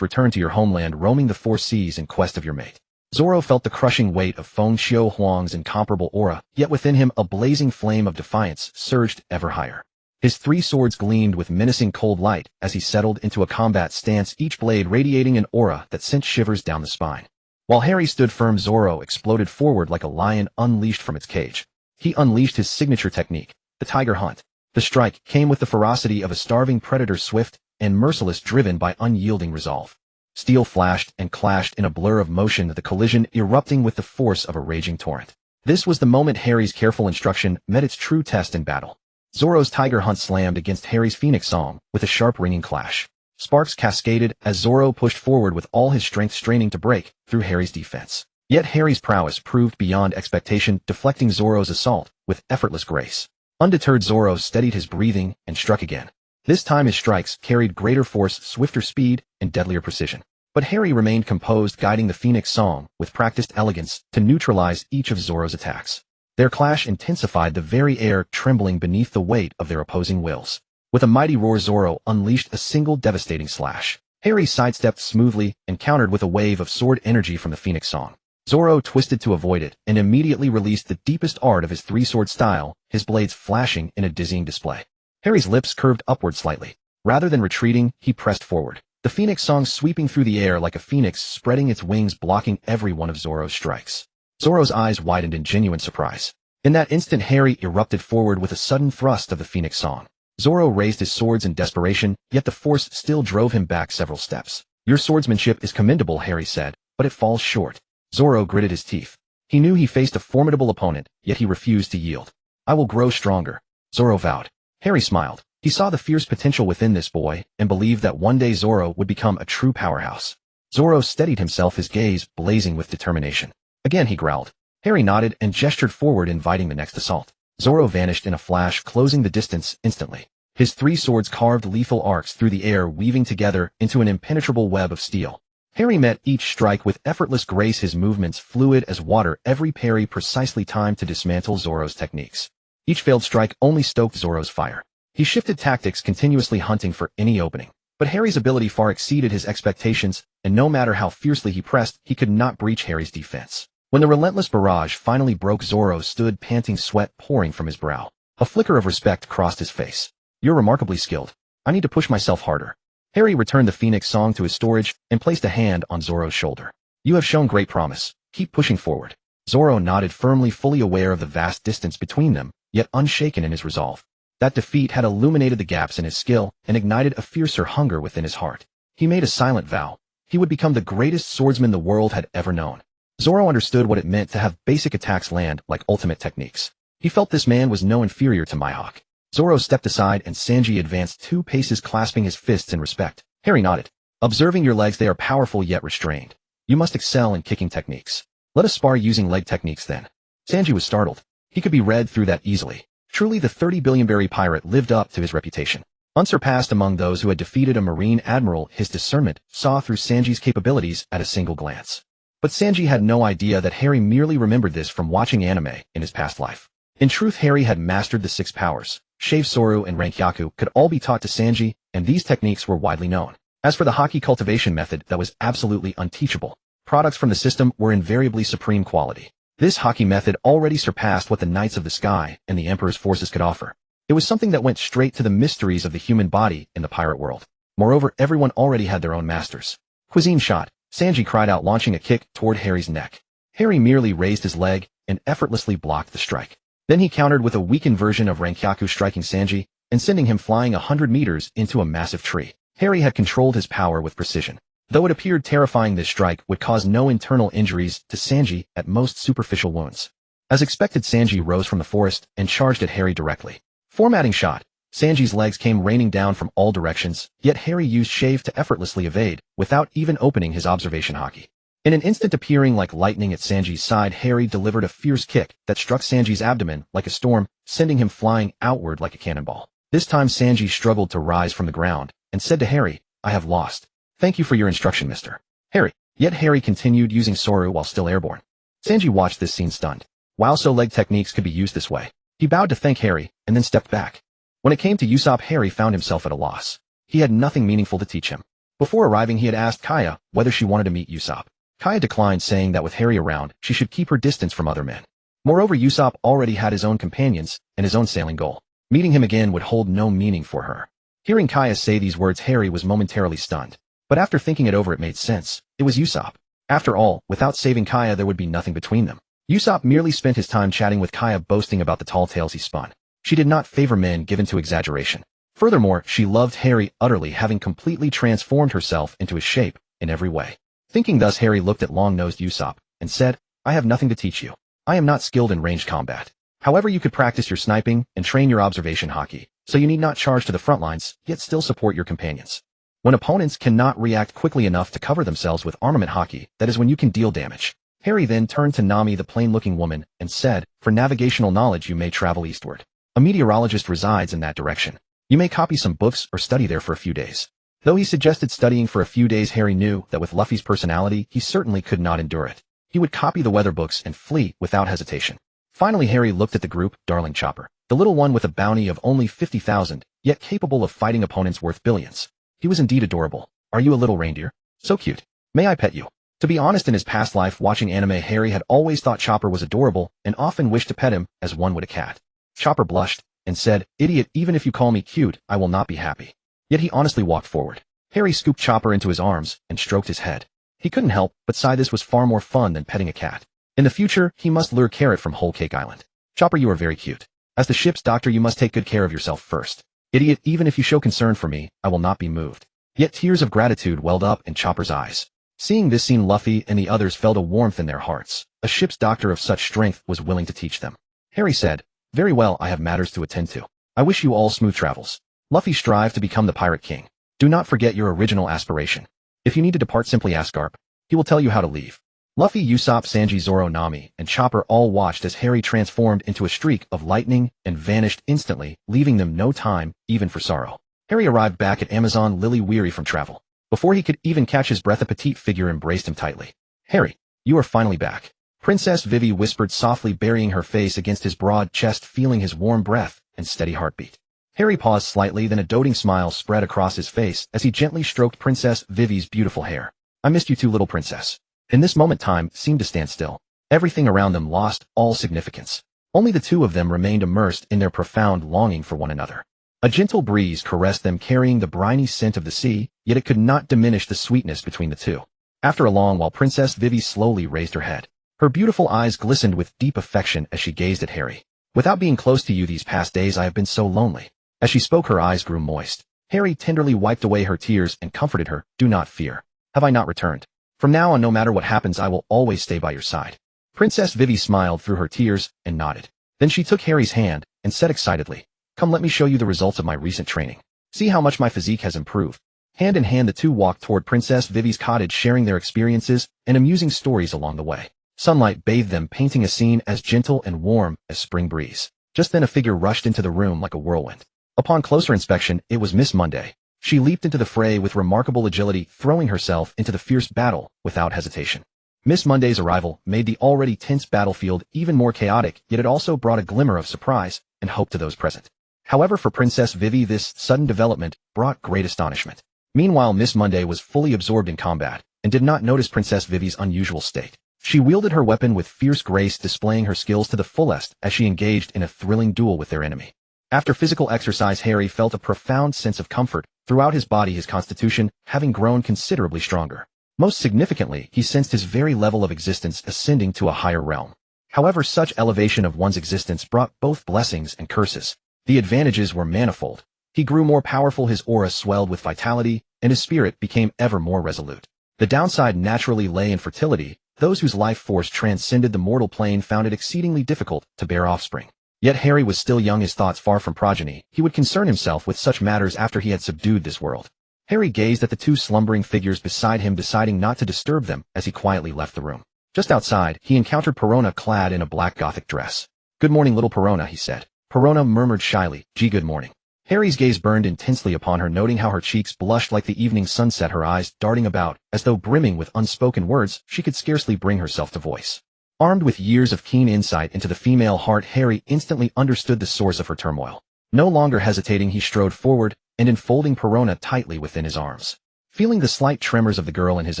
return to your homeland, roaming the four seas in quest of your mate. Zoro felt the crushing weight of Feng Xiu Huang's incomparable aura, yet within him a blazing flame of defiance surged ever higher. His three swords gleamed with menacing cold light as he settled into a combat stance, each blade radiating an aura that sent shivers down the spine. While Harry stood firm, Zoro exploded forward like a lion unleashed from its cage. He unleashed his signature technique, the Tiger Hunt. The strike came with the ferocity of a starving predator, swift and merciless, driven by unyielding resolve. Steel flashed and clashed in a blur of motion, the collision erupting with the force of a raging torrent. This was the moment Harry's careful instruction met its true test in battle. Zoro's Tiger Hunt slammed against Harry's Phoenix Song with a sharp ringing clash. Sparks cascaded as Zoro pushed forward with all his strength, straining to break through Harry's defense. Yet Harry's prowess proved beyond expectation, deflecting Zoro's assault with effortless grace. Undeterred, Zoro steadied his breathing and struck again. This time his strikes carried greater force, swifter speed, and deadlier precision. But Harry remained composed, guiding the Phoenix Song with practiced elegance to neutralize each of Zoro's attacks. Their clash intensified, the very air trembling beneath the weight of their opposing wills. With a mighty roar, Zoro unleashed a single devastating slash. Harry sidestepped smoothly and countered with a wave of sword energy from the Phoenix Song. Zoro twisted to avoid it and immediately released the deepest art of his three-sword style, his blades flashing in a dizzying display. Harry's lips curved upward slightly. Rather than retreating, he pressed forward. The Phoenix Song sweeping through the air like a phoenix, spreading its wings, blocking every one of Zoro's strikes. Zoro's eyes widened in genuine surprise. In that instant, Harry erupted forward with a sudden thrust of the Phoenix Song. Zoro raised his swords in desperation, yet the force still drove him back several steps. Your swordsmanship is commendable, Harry said, but it falls short. Zoro gritted his teeth. He knew he faced a formidable opponent, yet he refused to yield. I will grow stronger, Zoro vowed. Harry smiled. He saw the fierce potential within this boy and believed that one day Zoro would become a true powerhouse. Zoro steadied himself, his gaze blazing with determination. Again he growled. Harry nodded and gestured forward, inviting the next assault. Zoro vanished in a flash, closing the distance instantly. His three swords carved lethal arcs through the air, weaving together into an impenetrable web of steel. Harry met each strike with effortless grace, his movements fluid as water, every parry precisely timed to dismantle Zoro's techniques. Each failed strike only stoked Zoro's fire. He shifted tactics, continuously hunting for any opening. But Harry's ability far exceeded his expectations, and no matter how fiercely he pressed, he could not breach Harry's defense. When the relentless barrage finally broke, Zoro stood panting, sweat pouring from his brow. A flicker of respect crossed his face. You're remarkably skilled. I need to push myself harder. Harry returned the Phoenix Song to his storage and placed a hand on Zoro's shoulder. You have shown great promise. Keep pushing forward. Zoro nodded firmly, fully aware of the vast distance between them, yet unshaken in his resolve. That defeat had illuminated the gaps in his skill and ignited a fiercer hunger within his heart. He made a silent vow. He would become the greatest swordsman the world had ever known. Zoro understood what it meant to have basic attacks land like ultimate techniques. He felt this man was no inferior to Mihawk. Zoro stepped aside and Sanji advanced 2 paces, clasping his fists in respect. Harry nodded. Observing your legs, they are powerful yet restrained. You must excel in kicking techniques. Let us spar using leg techniques then. Sanji was startled. He could be read through that easily. Truly the 30 billion berry pirate lived up to his reputation. Unsurpassed among those who had defeated a marine admiral, his discernment saw through Sanji's capabilities at a single glance. But Sanji had no idea that Harry merely remembered this from watching anime in his past life. In truth, Harry had mastered the 6 powers. Shave Soru and Rankyaku could all be taught to Sanji, and these techniques were widely known. As for the Haki cultivation method, that was absolutely unteachable. Products from the system were invariably supreme quality. This Haki method already surpassed what the Knights of the Sky and the Emperor's forces could offer. It was something that went straight to the mysteries of the human body in the pirate world. Moreover, everyone already had their own masters. Cuisine shot, Sanji cried out, launching a kick toward Harry's neck. Harry merely raised his leg and effortlessly blocked the strike. Then he countered with a weakened version of Rankyaku, striking Sanji and sending him flying 100 meters into a massive tree. Harry had controlled his power with precision. Though it appeared terrifying, this strike would cause no internal injuries to Sanji, at most superficial wounds. As expected, Sanji rose from the forest and charged at Harry directly. Formatting shot, Sanji's legs came raining down from all directions, yet Harry used Shave to effortlessly evade, without even opening his observation Haki. In an instant, appearing like lightning at Sanji's side, Harry delivered a fierce kick that struck Sanji's abdomen like a storm, sending him flying outward like a cannonball. This time Sanji struggled to rise from the ground, and said to Harry, I have lost. Thank you for your instruction, Mr. Harry. Yet Harry continued using Soru while still airborne. Sanji watched this scene stunned. Wow, so leg techniques could be used this way. He bowed to thank Harry, and then stepped back. When it came to Usopp, Harry found himself at a loss. He had nothing meaningful to teach him. Before arriving, he had asked Kaya whether she wanted to meet Usopp. Kaya declined, saying that with Harry around, she should keep her distance from other men. Moreover, Usopp already had his own companions and his own sailing goal. Meeting him again would hold no meaning for her. Hearing Kaya say these words, Harry was momentarily stunned. But after thinking it over, it made sense. It was Usopp. After all, without saving Kaya, there would be nothing between them. Usopp merely spent his time chatting with Kaya, boasting about the tall tales he spun. She did not favor men given to exaggeration. Furthermore, she loved Harry utterly, having completely transformed herself into his shape in every way. Thinking thus, Harry looked at long-nosed Usopp and said, I have nothing to teach you. I am not skilled in ranged combat. However, you could practice your sniping and train your observation Haki, so you need not charge to the front lines, yet still support your companions. When opponents cannot react quickly enough to cover themselves with armament Haki, that is when you can deal damage. Harry then turned to Nami, the plain-looking woman, and said, for navigational knowledge you may travel eastward. A meteorologist resides in that direction. You may copy some books or study there for a few days. Though he suggested studying for a few days, Harry knew that with Luffy's personality, he certainly could not endure it. He would copy the weather books and flee without hesitation. Finally, Harry looked at the group, Darling Chopper, the little one with a bounty of only 50,000, yet capable of fighting opponents worth billions. He was indeed adorable. Are you a little reindeer? So cute. May I pet you? To be honest, in his past life watching anime, Harry had always thought Chopper was adorable and often wished to pet him as one would a cat. Chopper blushed and said, idiot, even if you call me cute, I will not be happy. Yet he honestly walked forward. Harry scooped Chopper into his arms and stroked his head. He couldn't help but sigh. This was far more fun than petting a cat. In the future, he must lure Carrot from Whole Cake Island. Chopper, you are very cute. As the ship's doctor, you must take good care of yourself first. Idiot, even if you show concern for me, I will not be moved. Yet tears of gratitude welled up in Chopper's eyes. Seeing this scene, Luffy and the others felt a warmth in their hearts. A ship's doctor of such strength was willing to teach them. Harry said, very well, I have matters to attend to. I wish you all smooth travels. Luffy strived to become the Pirate King. Do not forget your original aspiration. If you need to depart, simply ask Garp. He will tell you how to leave. Luffy, Usopp, Sanji, Zoro, Nami, and Chopper all watched as Harry transformed into a streak of lightning and vanished instantly, leaving them no time, even for sorrow. Harry arrived back at Amazon Lily weary from travel. Before he could even catch his breath, a petite figure embraced him tightly. "Harry, you are finally back." Princess Vivi whispered softly, burying her face against his broad chest, feeling his warm breath and steady heartbeat. Harry paused slightly, then a doting smile spread across his face as he gently stroked Princess Vivi's beautiful hair. "I missed you too, little princess." In this moment, time seemed to stand still. Everything around them lost all significance. Only the two of them remained immersed in their profound longing for one another. A gentle breeze caressed them, carrying the briny scent of the sea, yet it could not diminish the sweetness between the two. After a long while, Princess Vivi slowly raised her head. Her beautiful eyes glistened with deep affection as she gazed at Harry. "Without being close to you these past days, I have been so lonely." As she spoke, her eyes grew moist. Harry tenderly wiped away her tears and comforted her. "Do not fear. Have I not returned? From now on, no matter what happens, I will always stay by your side." Princess Vivi smiled through her tears and nodded. Then she took Harry's hand and said excitedly, "Come, let me show you the results of my recent training. See how much my physique has improved." Hand in hand, the two walked toward Princess Vivi's cottage, sharing their experiences and amusing stories along the way. Sunlight bathed them, painting a scene as gentle and warm as spring breeze. Just then a figure rushed into the room like a whirlwind. Upon closer inspection, it was Miss Monday. She leaped into the fray with remarkable agility, throwing herself into the fierce battle without hesitation. Miss Monday's arrival made the already tense battlefield even more chaotic, yet it also brought a glimmer of surprise and hope to those present. However, for Princess Vivi, this sudden development brought great astonishment. Meanwhile, Miss Monday was fully absorbed in combat and did not notice Princess Vivi's unusual state. She wielded her weapon with fierce grace, displaying her skills to the fullest as she engaged in a thrilling duel with their enemy. After physical exercise, Harry felt a profound sense of comfort throughout his body, his constitution having grown considerably stronger. Most significantly, he sensed his very level of existence ascending to a higher realm. However, such elevation of one's existence brought both blessings and curses. The advantages were manifold. He grew more powerful, his aura swelled with vitality, and his spirit became ever more resolute. The downside naturally lay in fertility. Those whose life force transcended the mortal plane found it exceedingly difficult to bear offspring. Yet Harry was still young, his thoughts far from progeny. He would concern himself with such matters after he had subdued this world. Harry gazed at the two slumbering figures beside him, deciding not to disturb them as he quietly left the room. Just outside, he encountered Perona clad in a black Gothic dress. "Good morning, little Perona," he said. Perona murmured shyly, "Gee, good morning." Harry's gaze burned intensely upon her, noting how her cheeks blushed like the evening sunset, her eyes darting about, as though brimming with unspoken words she could scarcely bring herself to voice. Armed with years of keen insight into the female heart, Harry instantly understood the source of her turmoil. No longer hesitating, he strode forward and enfolding Perona tightly within his arms. Feeling the slight tremors of the girl in his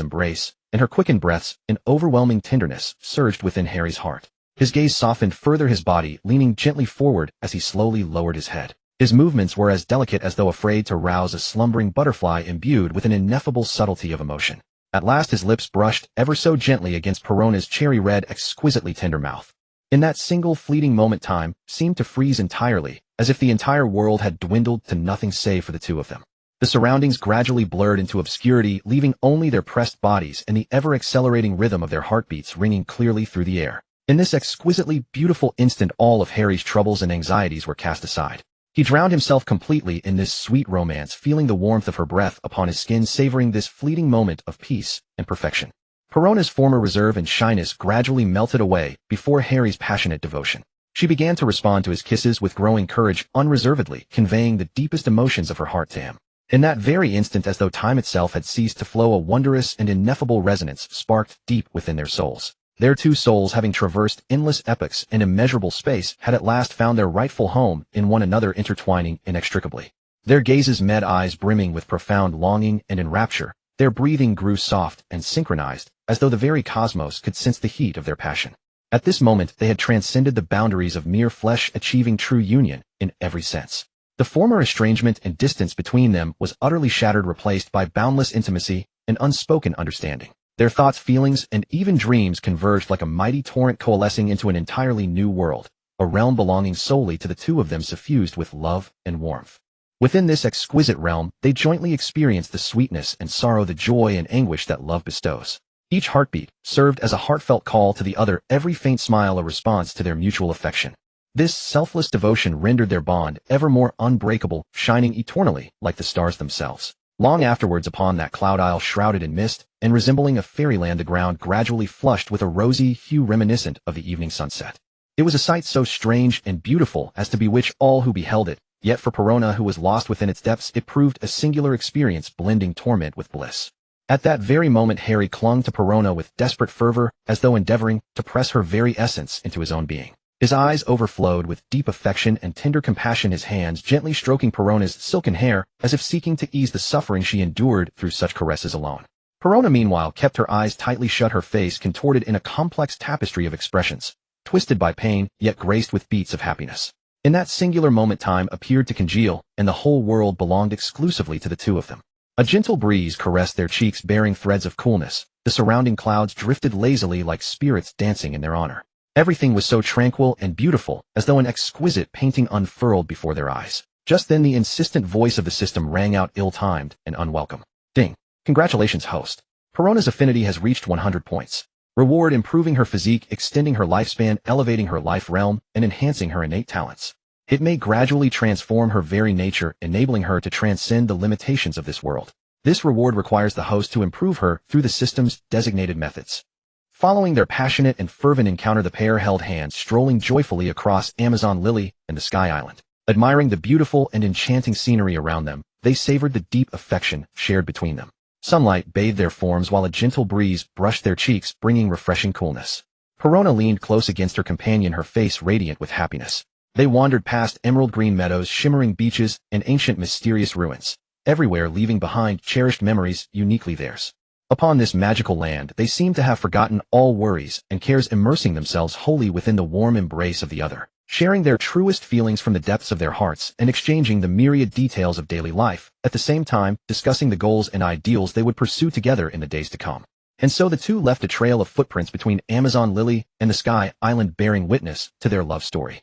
embrace, and her quickened breaths, an overwhelming tenderness surged within Harry's heart. His gaze softened further, his body leaning gently forward as he slowly lowered his head. His movements were as delicate as though afraid to rouse a slumbering butterfly imbued with an ineffable subtlety of emotion. At last his lips brushed ever so gently against Perona's cherry-red, exquisitely tender mouth. In that single fleeting moment, time seemed to freeze entirely, as if the entire world had dwindled to nothing save for the two of them. The surroundings gradually blurred into obscurity, leaving only their pressed bodies and the ever-accelerating rhythm of their heartbeats ringing clearly through the air. In this exquisitely beautiful instant, all of Harry's troubles and anxieties were cast aside. He drowned himself completely in this sweet romance, feeling the warmth of her breath upon his skin, savoring this fleeting moment of peace and perfection. Perona's former reserve and shyness gradually melted away before Harry's passionate devotion. She began to respond to his kisses with growing courage, unreservedly conveying the deepest emotions of her heart to him. In that very instant, as though time itself had ceased to flow, a wondrous and ineffable resonance sparked deep within their souls. Their two souls, having traversed endless epochs and immeasurable space, had at last found their rightful home in one another, intertwining inextricably. Their gazes met, eyes brimming with profound longing and in rapture. Their breathing grew soft and synchronized, as though the very cosmos could sense the heat of their passion. At this moment, they had transcended the boundaries of mere flesh, achieving true union in every sense. The former estrangement and distance between them was utterly shattered, replaced by boundless intimacy and unspoken understanding. Their thoughts, feelings, and even dreams converged like a mighty torrent, coalescing into an entirely new world, a realm belonging solely to the two of them, suffused with love and warmth. Within this exquisite realm, they jointly experienced the sweetness and sorrow, the joy and anguish that love bestows. Each heartbeat served as a heartfelt call to the other, every faint smile a response to their mutual affection. This selfless devotion rendered their bond ever more unbreakable, shining eternally like the stars themselves. Long afterwards, upon that cloud isle shrouded in mist, and resembling a fairyland, the ground gradually flushed with a rosy hue reminiscent of the evening sunset. It was a sight so strange and beautiful as to bewitch all who beheld it, yet for Perona, who was lost within its depths, it proved a singular experience, blending torment with bliss. At that very moment Harry clung to Perona with desperate fervor, as though endeavoring to press her very essence into his own being. His eyes overflowed with deep affection and tender compassion, his hands gently stroking Perona's silken hair, as if seeking to ease the suffering she endured through such caresses alone. Perona meanwhile kept her eyes tightly shut, her face contorted in a complex tapestry of expressions, twisted by pain, yet graced with beats of happiness. In that singular moment time appeared to congeal, and the whole world belonged exclusively to the two of them. A gentle breeze caressed their cheeks, bearing threads of coolness. The surrounding clouds drifted lazily like spirits dancing in their honor. Everything was so tranquil and beautiful, as though an exquisite painting unfurled before their eyes. Just then the insistent voice of the system rang out, ill-timed and unwelcome. Ding. Congratulations, host. Perona's affinity has reached 100 points. Reward: improving her physique, extending her lifespan, elevating her life realm, and enhancing her innate talents. It may gradually transform her very nature, enabling her to transcend the limitations of this world. This reward requires the host to improve her through the system's designated methods. Following their passionate and fervent encounter, the pair held hands, strolling joyfully across Amazon Lily and the Sky Island. Admiring the beautiful and enchanting scenery around them, they savored the deep affection shared between them. Sunlight bathed their forms while a gentle breeze brushed their cheeks, bringing refreshing coolness. Perona leaned close against her companion, her face radiant with happiness. They wandered past emerald green meadows, shimmering beaches, and ancient mysterious ruins, everywhere leaving behind cherished memories uniquely theirs. Upon this magical land, they seemed to have forgotten all worries and cares, immersing themselves wholly within the warm embrace of the other, sharing their truest feelings from the depths of their hearts and exchanging the myriad details of daily life, at the same time discussing the goals and ideals they would pursue together in the days to come. And so the two left a trail of footprints between Amazon Lily and the Sky Island, bearing witness to their love story.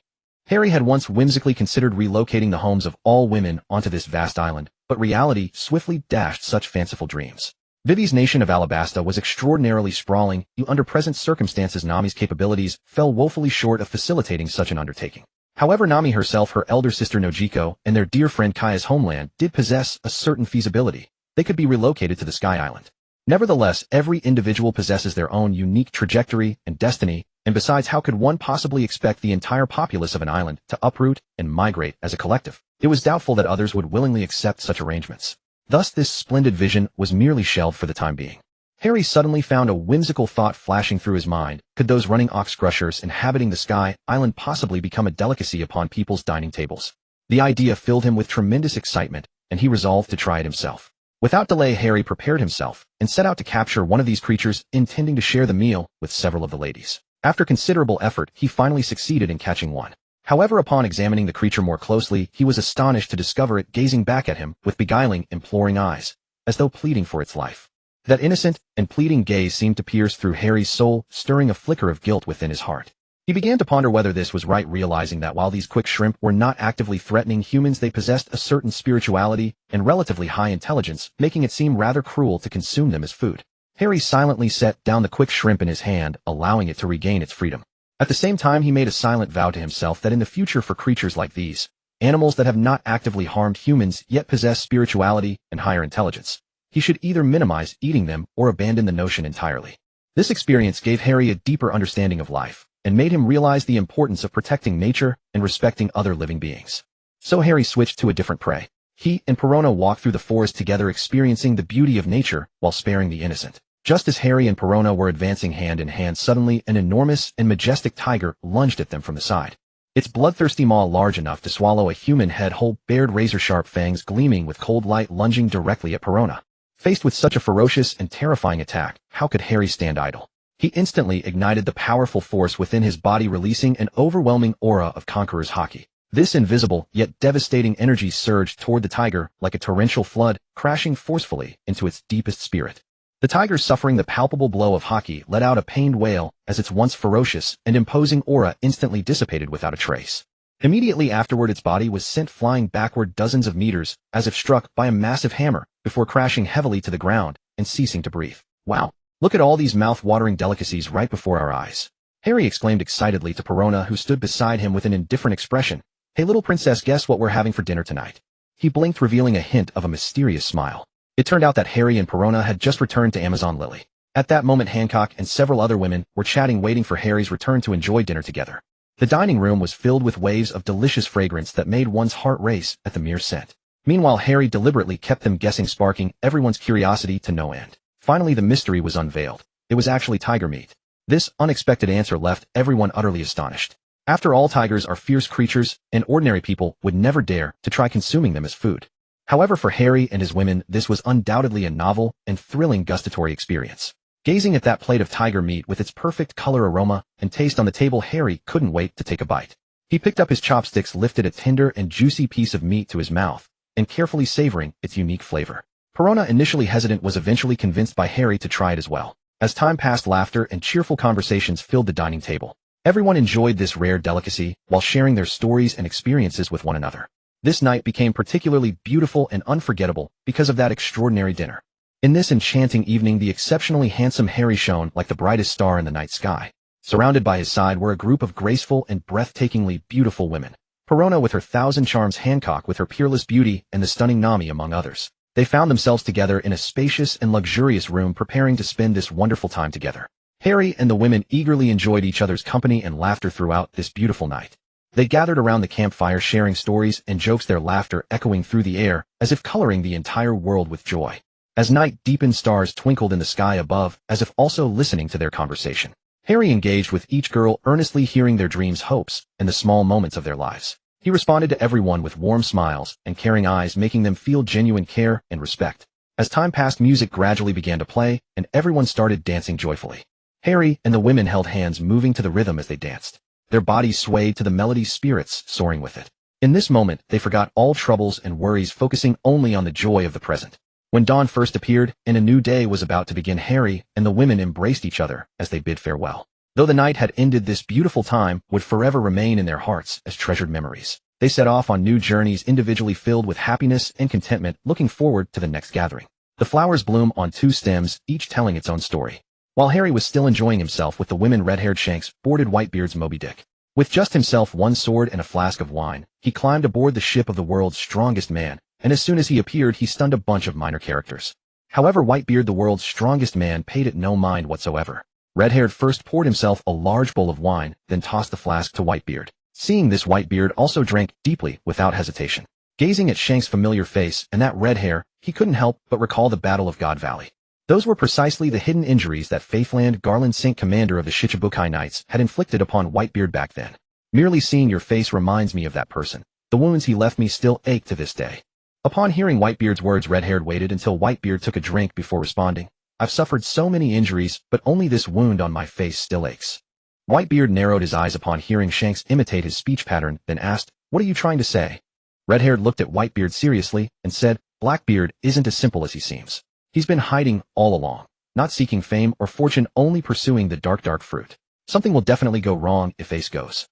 Harry had once whimsically considered relocating the homes of all women onto this vast island, but reality swiftly dashed such fanciful dreams. Vivi's nation of Alabasta was extraordinarily sprawling, yet under present circumstances Nami's capabilities fell woefully short of facilitating such an undertaking. However, Nami herself, her elder sister Nojiko, and their dear friend Kaya's homeland did possess a certain feasibility. They could be relocated to the Sky Island. Nevertheless, every individual possesses their own unique trajectory and destiny, and besides, how could one possibly expect the entire populace of an island to uproot and migrate as a collective? It was doubtful that others would willingly accept such arrangements. Thus this splendid vision was merely shelved for the time being. Harry suddenly found a whimsical thought flashing through his mind. Could those running ox crushers inhabiting the Sky Island possibly become a delicacy upon people's dining tables? The idea filled him with tremendous excitement, and he resolved to try it himself. Without delay, Harry prepared himself and set out to capture one of these creatures, intending to share the meal with several of the ladies. After considerable effort, he finally succeeded in catching one. However, upon examining the creature more closely, he was astonished to discover it gazing back at him with beguiling, imploring eyes, as though pleading for its life. That innocent and pleading gaze seemed to pierce through Harry's soul, stirring a flicker of guilt within his heart. He began to ponder whether this was right, realizing that while these quick shrimp were not actively threatening humans, they possessed a certain spirituality and relatively high intelligence, making it seem rather cruel to consume them as food. Harry silently set down the quick shrimp in his hand, allowing it to regain its freedom. At the same time, he made a silent vow to himself that in the future, for creatures like these, animals that have not actively harmed humans yet possess spirituality and higher intelligence, he should either minimize eating them or abandon the notion entirely. This experience gave Harry a deeper understanding of life, and made him realize the importance of protecting nature and respecting other living beings. So Harry switched to a different prey. He and Perona walked through the forest together, experiencing the beauty of nature while sparing the innocent. Just as Harry and Perona were advancing hand in hand, suddenly an enormous and majestic tiger lunged at them from the side. Its bloodthirsty maw, large enough to swallow a human head whole, bared razor-sharp fangs gleaming with cold light, lunging directly at Perona. Faced with such a ferocious and terrifying attack, how could Harry stand idle? He instantly ignited the powerful force within his body, releasing an overwhelming aura of Conqueror's Haki. This invisible yet devastating energy surged toward the tiger like a torrential flood, crashing forcefully into its deepest spirit. The tiger, suffering the palpable blow of Haki, let out a pained wail as its once ferocious and imposing aura instantly dissipated without a trace. Immediately afterward, its body was sent flying backward dozens of meters, as if struck by a massive hammer, before crashing heavily to the ground and ceasing to breathe. Wow! Look at all these mouth-watering delicacies right before our eyes. Harry exclaimed excitedly to Perona, who stood beside him with an indifferent expression. Hey little princess, guess what we're having for dinner tonight? He blinked, revealing a hint of a mysterious smile. It turned out that Harry and Perona had just returned to Amazon Lily. At that moment Hancock and several other women were chatting waiting for Harry's return to enjoy dinner together. The dining room was filled with waves of delicious fragrance that made one's heart race at the mere scent. Meanwhile Harry deliberately kept them guessing, sparking everyone's curiosity to no end. Finally the mystery was unveiled. It was actually tiger meat. This unexpected answer left everyone utterly astonished. After all, tigers are fierce creatures, and ordinary people would never dare to try consuming them as food. However, for Harry and his women, this was undoubtedly a novel and thrilling gustatory experience. Gazing at that plate of tiger meat with its perfect color, aroma, and taste on the table, Harry couldn't wait to take a bite. He picked up his chopsticks, lifted a tender and juicy piece of meat to his mouth, and carefully savoring its unique flavor. Perona, initially hesitant, was eventually convinced by Harry to try it as well. As time passed, laughter and cheerful conversations filled the dining table. Everyone enjoyed this rare delicacy while sharing their stories and experiences with one another. This night became particularly beautiful and unforgettable because of that extraordinary dinner. In this enchanting evening, the exceptionally handsome Harry shone like the brightest star in the night sky. Surrounded by his side were a group of graceful and breathtakingly beautiful women. Perona with her thousand charms, Hancock with her peerless beauty, and the stunning Nami among others. They found themselves together in a spacious and luxurious room, preparing to spend this wonderful time together. Harry and the women eagerly enjoyed each other's company and laughter throughout this beautiful night. They gathered around the campfire, sharing stories and jokes, their laughter echoing through the air as if coloring the entire world with joy. As night deepened, stars twinkled in the sky above, as if also listening to their conversation. Harry engaged with each girl, earnestly hearing their dreams, hopes, and the small moments of their lives. He responded to everyone with warm smiles and caring eyes, making them feel genuine care and respect. As time passed, music gradually began to play, and everyone started dancing joyfully. Harry and the women held hands, moving to the rhythm as they danced. Their bodies swayed to the melody, spirits soaring with it. In this moment, they forgot all troubles and worries, focusing only on the joy of the present. When dawn first appeared and a new day was about to begin, Harry and the women embraced each other as they bid farewell. Though the night had ended, this beautiful time would forever remain in their hearts as treasured memories. They set off on new journeys, individually filled with happiness and contentment, looking forward to the next gathering. The flowers bloom on two stems, each telling its own story. While Harry was still enjoying himself with the women, red-haired Shanks boarded Whitebeard's Moby Dick. With just himself, one sword, and a flask of wine, he climbed aboard the ship of the world's strongest man, and as soon as he appeared, he stunned a bunch of minor characters. However, Whitebeard, the world's strongest man, paid it no mind whatsoever. Red-haired first poured himself a large bowl of wine, then tossed the flask to Whitebeard. Seeing this, Whitebeard also drank deeply without hesitation. Gazing at Shanks' familiar face and that red hair, he couldn't help but recall the Battle of God Valley. Those were precisely the hidden injuries that Faithland Garland Sink, commander of the Shichibukai Knights, had inflicted upon Whitebeard back then. Merely seeing your face reminds me of that person. The wounds he left me still ache to this day. Upon hearing Whitebeard's words, Red-haired waited until Whitebeard took a drink before responding. I've suffered so many injuries, but only this wound on my face still aches. Whitebeard narrowed his eyes upon hearing Shanks imitate his speech pattern, then asked, what are you trying to say? Red-haired looked at Whitebeard seriously and said, Blackbeard isn't as simple as he seems. He's been hiding all along, not seeking fame or fortune, only pursuing the dark fruit. Something will definitely go wrong if Ace goes.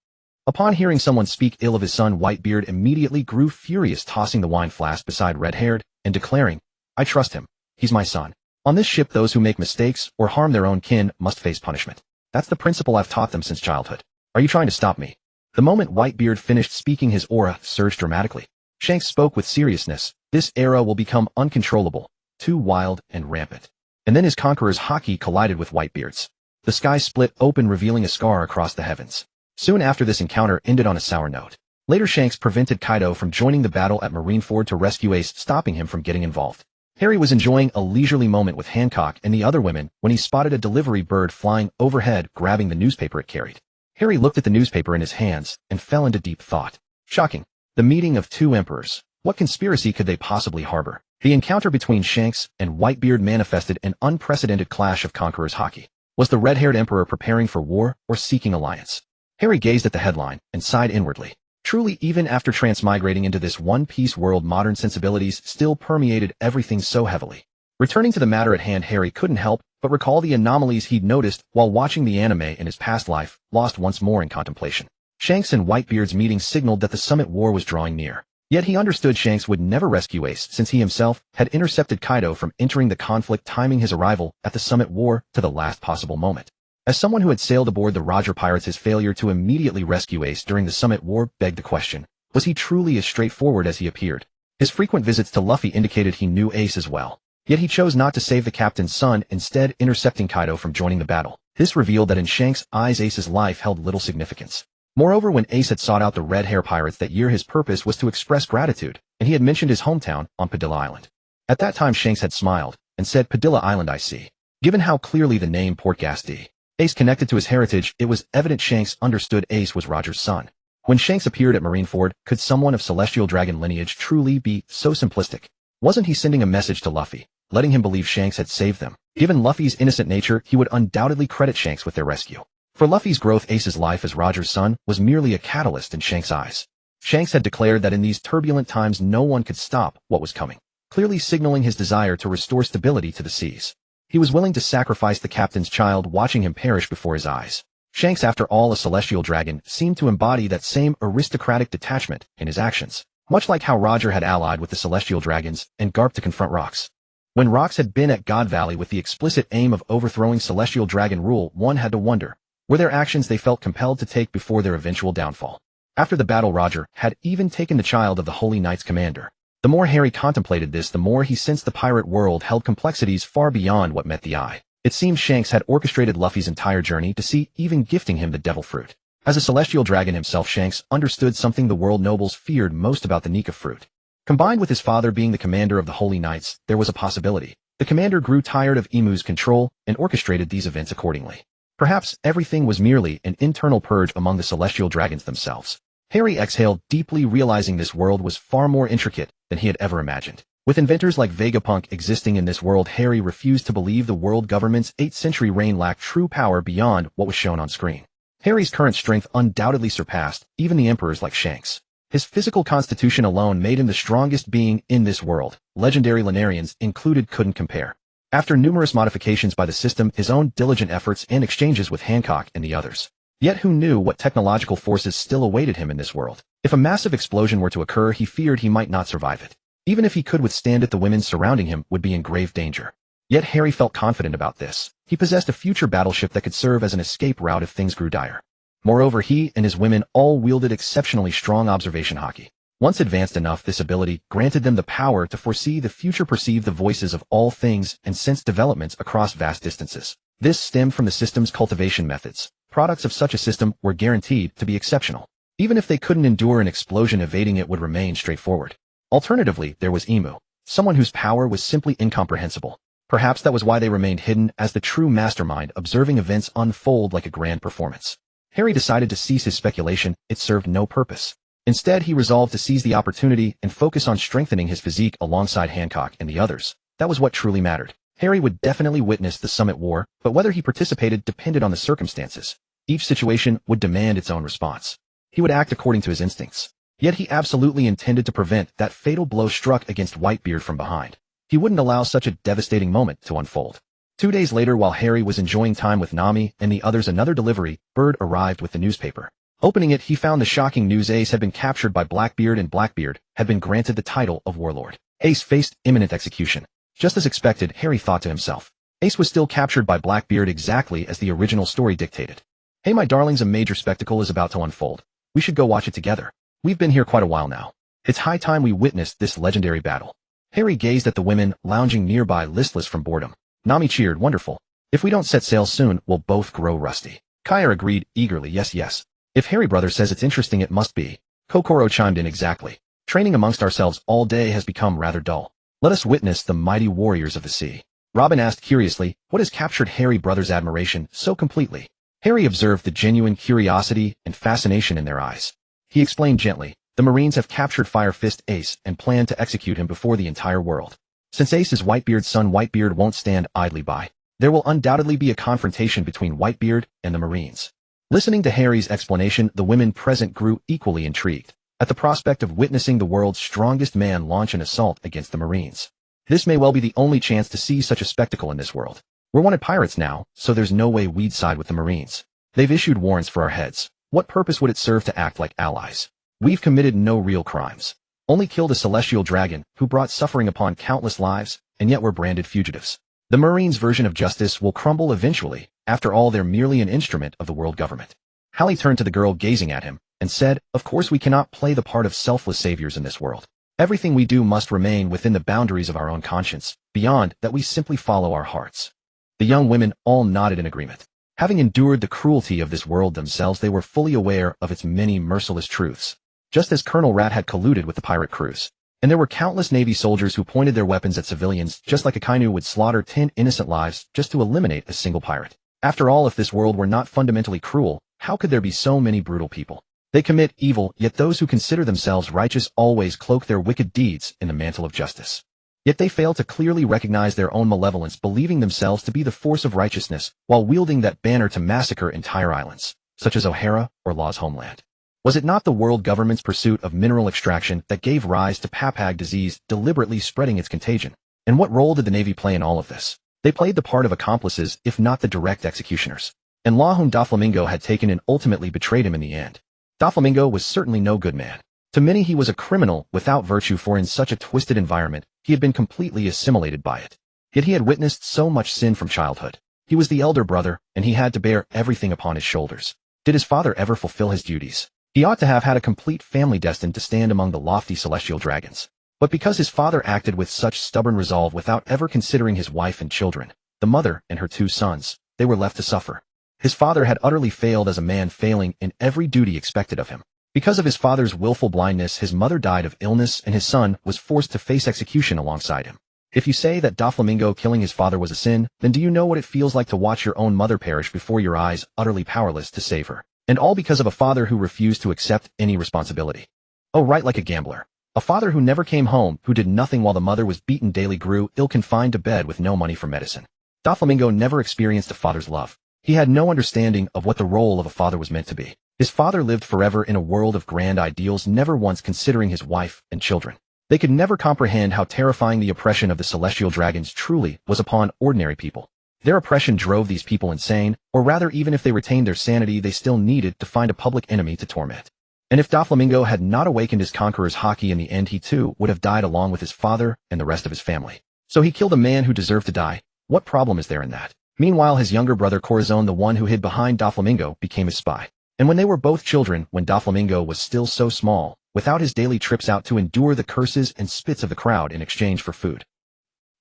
Upon hearing someone speak ill of his son, Whitebeard immediately grew furious, tossing the wine flask beside Red-haired and declaring, I trust him. He's my son. On this ship, those who make mistakes or harm their own kin must face punishment. That's the principle I've taught them since childhood. Are you trying to stop me? The moment Whitebeard finished speaking, his aura surged dramatically. Shanks spoke with seriousness. This era will become uncontrollable, too wild and rampant. And then his conqueror's Haki collided with Whitebeard's. The sky split open, revealing a scar across the heavens. Soon after, this encounter ended on a sour note. Later, Shanks prevented Kaido from joining the battle at Marineford to rescue Ace, stopping him from getting involved. Harry was enjoying a leisurely moment with Hancock and the other women when he spotted a delivery bird flying overhead, grabbing the newspaper it carried. Harry looked at the newspaper in his hands and fell into deep thought. Shocking. The meeting of two emperors. What conspiracy could they possibly harbor? The encounter between Shanks and Whitebeard manifested an unprecedented clash of conquerors. Haki. Was the red-haired emperor preparing for war or seeking alliance? Harry gazed at the headline and sighed inwardly. Truly, even after transmigrating into this one-piece world, modern sensibilities still permeated everything so heavily. Returning to the matter at hand, Harry couldn't help but recall the anomalies he'd noticed while watching the anime in his past life, lost once more in contemplation. Shanks and Whitebeard's meeting signaled that the Summit War was drawing near. Yet he understood Shanks would never rescue Ace, since he himself had intercepted Kaido from entering the conflict, timing his arrival at the Summit War to the last possible moment. As someone who had sailed aboard the Roger pirates, his failure to immediately rescue Ace during the Summit War begged the question, was he truly as straightforward as he appeared? His frequent visits to Luffy indicated he knew Ace as well. Yet he chose not to save the captain's son, instead intercepting Kaido from joining the battle. This revealed that in Shanks' eyes Ace's life held little significance. Moreover, when Ace had sought out the Red Hair Pirates that year, his purpose was to express gratitude, and he had mentioned his hometown on Padilla Island. At that time Shanks had smiled, and said, "Padilla Island, I see." Given how clearly the name Port Gasti Ace connected to his heritage, it was evident Shanks understood Ace was Roger's son. When Shanks appeared at Marineford, could someone of Celestial Dragon lineage truly be so simplistic? Wasn't he sending a message to Luffy, letting him believe Shanks had saved them? Given Luffy's innocent nature, he would undoubtedly credit Shanks with their rescue. For Luffy's growth, Ace's life as Roger's son was merely a catalyst in Shanks' eyes. Shanks had declared that in these turbulent times no one could stop what was coming, clearly signaling his desire to restore stability to the seas. He was willing to sacrifice the captain's child, watching him perish before his eyes. Shanks, after all a celestial dragon, seemed to embody that same aristocratic detachment in his actions, much like how Roger had allied with the celestial dragons and Garp to confront Rox. When Rox had been at God Valley with the explicit aim of overthrowing celestial dragon rule, one had to wonder, were there actions they felt compelled to take before their eventual downfall? After the battle, Roger had even taken the child of the Holy Knights commander. The more Harry contemplated this, the more he sensed the pirate world held complexities far beyond what met the eye. It seemed Shanks had orchestrated Luffy's entire journey to sea, even gifting him the devil fruit. As a celestial dragon himself, Shanks understood something the world nobles feared most about the Nika fruit. Combined with his father being the commander of the Holy Knights, there was a possibility. The commander grew tired of Imu's control and orchestrated these events accordingly. Perhaps everything was merely an internal purge among the celestial dragons themselves. Harry exhaled deeply, realizing this world was far more intricate than he had ever imagined. With inventors like Vegapunk existing in this world, Harry refused to believe the world government's 8th century reign lacked true power beyond what was shown on screen. Harry's current strength undoubtedly surpassed even the emperors like Shanks. His physical constitution alone made him the strongest being in this world. Legendary Lunarians included couldn't compare. After numerous modifications by the system, his own diligent efforts and exchanges with Hancock and the others. Yet who knew what technological forces still awaited him in this world? If a massive explosion were to occur, he feared he might not survive it. Even if he could withstand it, the women surrounding him would be in grave danger. Yet Harry felt confident about this. He possessed a future battleship that could serve as an escape route if things grew dire. Moreover, he and his women all wielded exceptionally strong observation haki. Once advanced enough, this ability granted them the power to foresee the future, perceive the voices of all things, and sense developments across vast distances. This stemmed from the system's cultivation methods. Products of such a system were guaranteed to be exceptional. Even if they couldn't endure an explosion, evading it would remain straightforward. Alternatively, there was Imu, someone whose power was simply incomprehensible. Perhaps that was why they remained hidden, as the true mastermind, observing events unfold like a grand performance. Harry decided to cease his speculation. It served no purpose. Instead, he resolved to seize the opportunity and focus on strengthening his physique alongside Hancock and the others. That was what truly mattered. Harry would definitely witness the Summit War, but whether he participated depended on the circumstances. Each situation would demand its own response. He would act according to his instincts. Yet he absolutely intended to prevent that fatal blow struck against Whitebeard from behind. He wouldn't allow such a devastating moment to unfold. 2 days later, while Harry was enjoying time with Nami and the others, another delivery bird arrived with the newspaper. Opening it, he found the shocking news: Ace had been captured by Blackbeard, and Blackbeard had been granted the title of Warlord. Ace faced imminent execution. Just as expected, Harry thought to himself. Ace was still captured by Blackbeard, exactly as the original story dictated. Hey my darlings, a major spectacle is about to unfold. We should go watch it together. We've been here quite a while now. It's high time we witnessed this legendary battle. Harry gazed at the women lounging nearby, listless from boredom. Nami cheered, "Wonderful. If we don't set sail soon, we'll both grow rusty." Kaya agreed eagerly, "Yes, yes. If Harry brother says it's interesting, it must be." Kokoro chimed in, "Exactly. Training amongst ourselves all day has become rather dull. Let us witness the mighty warriors of the sea." Robin asked curiously, what has captured Harry brother's admiration so completely? Harry observed the genuine curiosity and fascination in their eyes. He explained gently, "The Marines have captured Fire Fist Ace and plan to execute him before the entire world. Since Ace is Whitebeard's son, Whitebeard won't stand idly by. There will undoubtedly be a confrontation between Whitebeard and the Marines." Listening to Harry's explanation, the women present grew equally intrigued at the prospect of witnessing the world's strongest man launch an assault against the Marines. This may well be the only chance to see such a spectacle in this world. We're wanted pirates now, so there's no way we'd side with the Marines. They've issued warrants for our heads. What purpose would it serve to act like allies? We've committed no real crimes. Only killed a celestial dragon who brought suffering upon countless lives, and yet we're branded fugitives. The Marines' version of justice will crumble eventually. After all, they're merely an instrument of the world government. Hallie turned to the girl gazing at him and said, "Of course we cannot play the part of selfless saviors in this world. Everything we do must remain within the boundaries of our own conscience. Beyond that, we simply follow our hearts." The young women all nodded in agreement. Having endured the cruelty of this world themselves, they were fully aware of its many merciless truths. Just as Colonel Rat had colluded with the pirate crews. And there were countless Navy soldiers who pointed their weapons at civilians, just like Akainu would slaughter 10 innocent lives just to eliminate a single pirate. After all, if this world were not fundamentally cruel, how could there be so many brutal people? They commit evil, yet those who consider themselves righteous always cloak their wicked deeds in the mantle of justice. Yet they fail to clearly recognize their own malevolence, believing themselves to be the force of righteousness, while wielding that banner to massacre entire islands, such as O'Hara or Law's homeland. Was it not the world government's pursuit of mineral extraction that gave rise to Papag disease, deliberately spreading its contagion? And what role did the Navy play in all of this? They played the part of accomplices, if not the direct executioners. And Law, whom Doflamingo had taken in, ultimately betrayed him in the end. Doflamingo was certainly no good man. To many he was a criminal without virtue, for in such a twisted environment, he had been completely assimilated by it. Yet he had witnessed so much sin from childhood. He was the elder brother, and he had to bear everything upon his shoulders. Did his father ever fulfill his duties? He ought to have had a complete family destined to stand among the lofty celestial dragons. But because his father acted with such stubborn resolve without ever considering his wife and children, the mother and her 2 sons, they were left to suffer. His father had utterly failed as a man, failing in every duty expected of him. Because of his father's willful blindness, his mother died of illness and his son was forced to face execution alongside him. If you say that Doflamingo killing his father was a sin, then do you know what it feels like to watch your own mother perish before your eyes, utterly powerless to save her? And all because of a father who refused to accept any responsibility. Oh, right, like a gambler. A father who never came home, who did nothing while the mother was beaten daily, grew ill, confined to bed with no money for medicine. Doflamingo never experienced a father's love. He had no understanding of what the role of a father was meant to be. His father lived forever in a world of grand ideals, never once considering his wife and children. They could never comprehend how terrifying the oppression of the celestial dragons truly was upon ordinary people. Their oppression drove these people insane, or rather, even if they retained their sanity, they still needed to find a public enemy to torment. And if Doflamingo had not awakened his conqueror's Haki, in the end he too would have died along with his father and the rest of his family. So he killed a man who deserved to die. What problem is there in that? Meanwhile, his younger brother Corazon, the one who hid behind Doflamingo, became his spy. And when they were both children, when Doflamingo was still so small, without his daily trips out to endure the curses and spits of the crowd in exchange for food.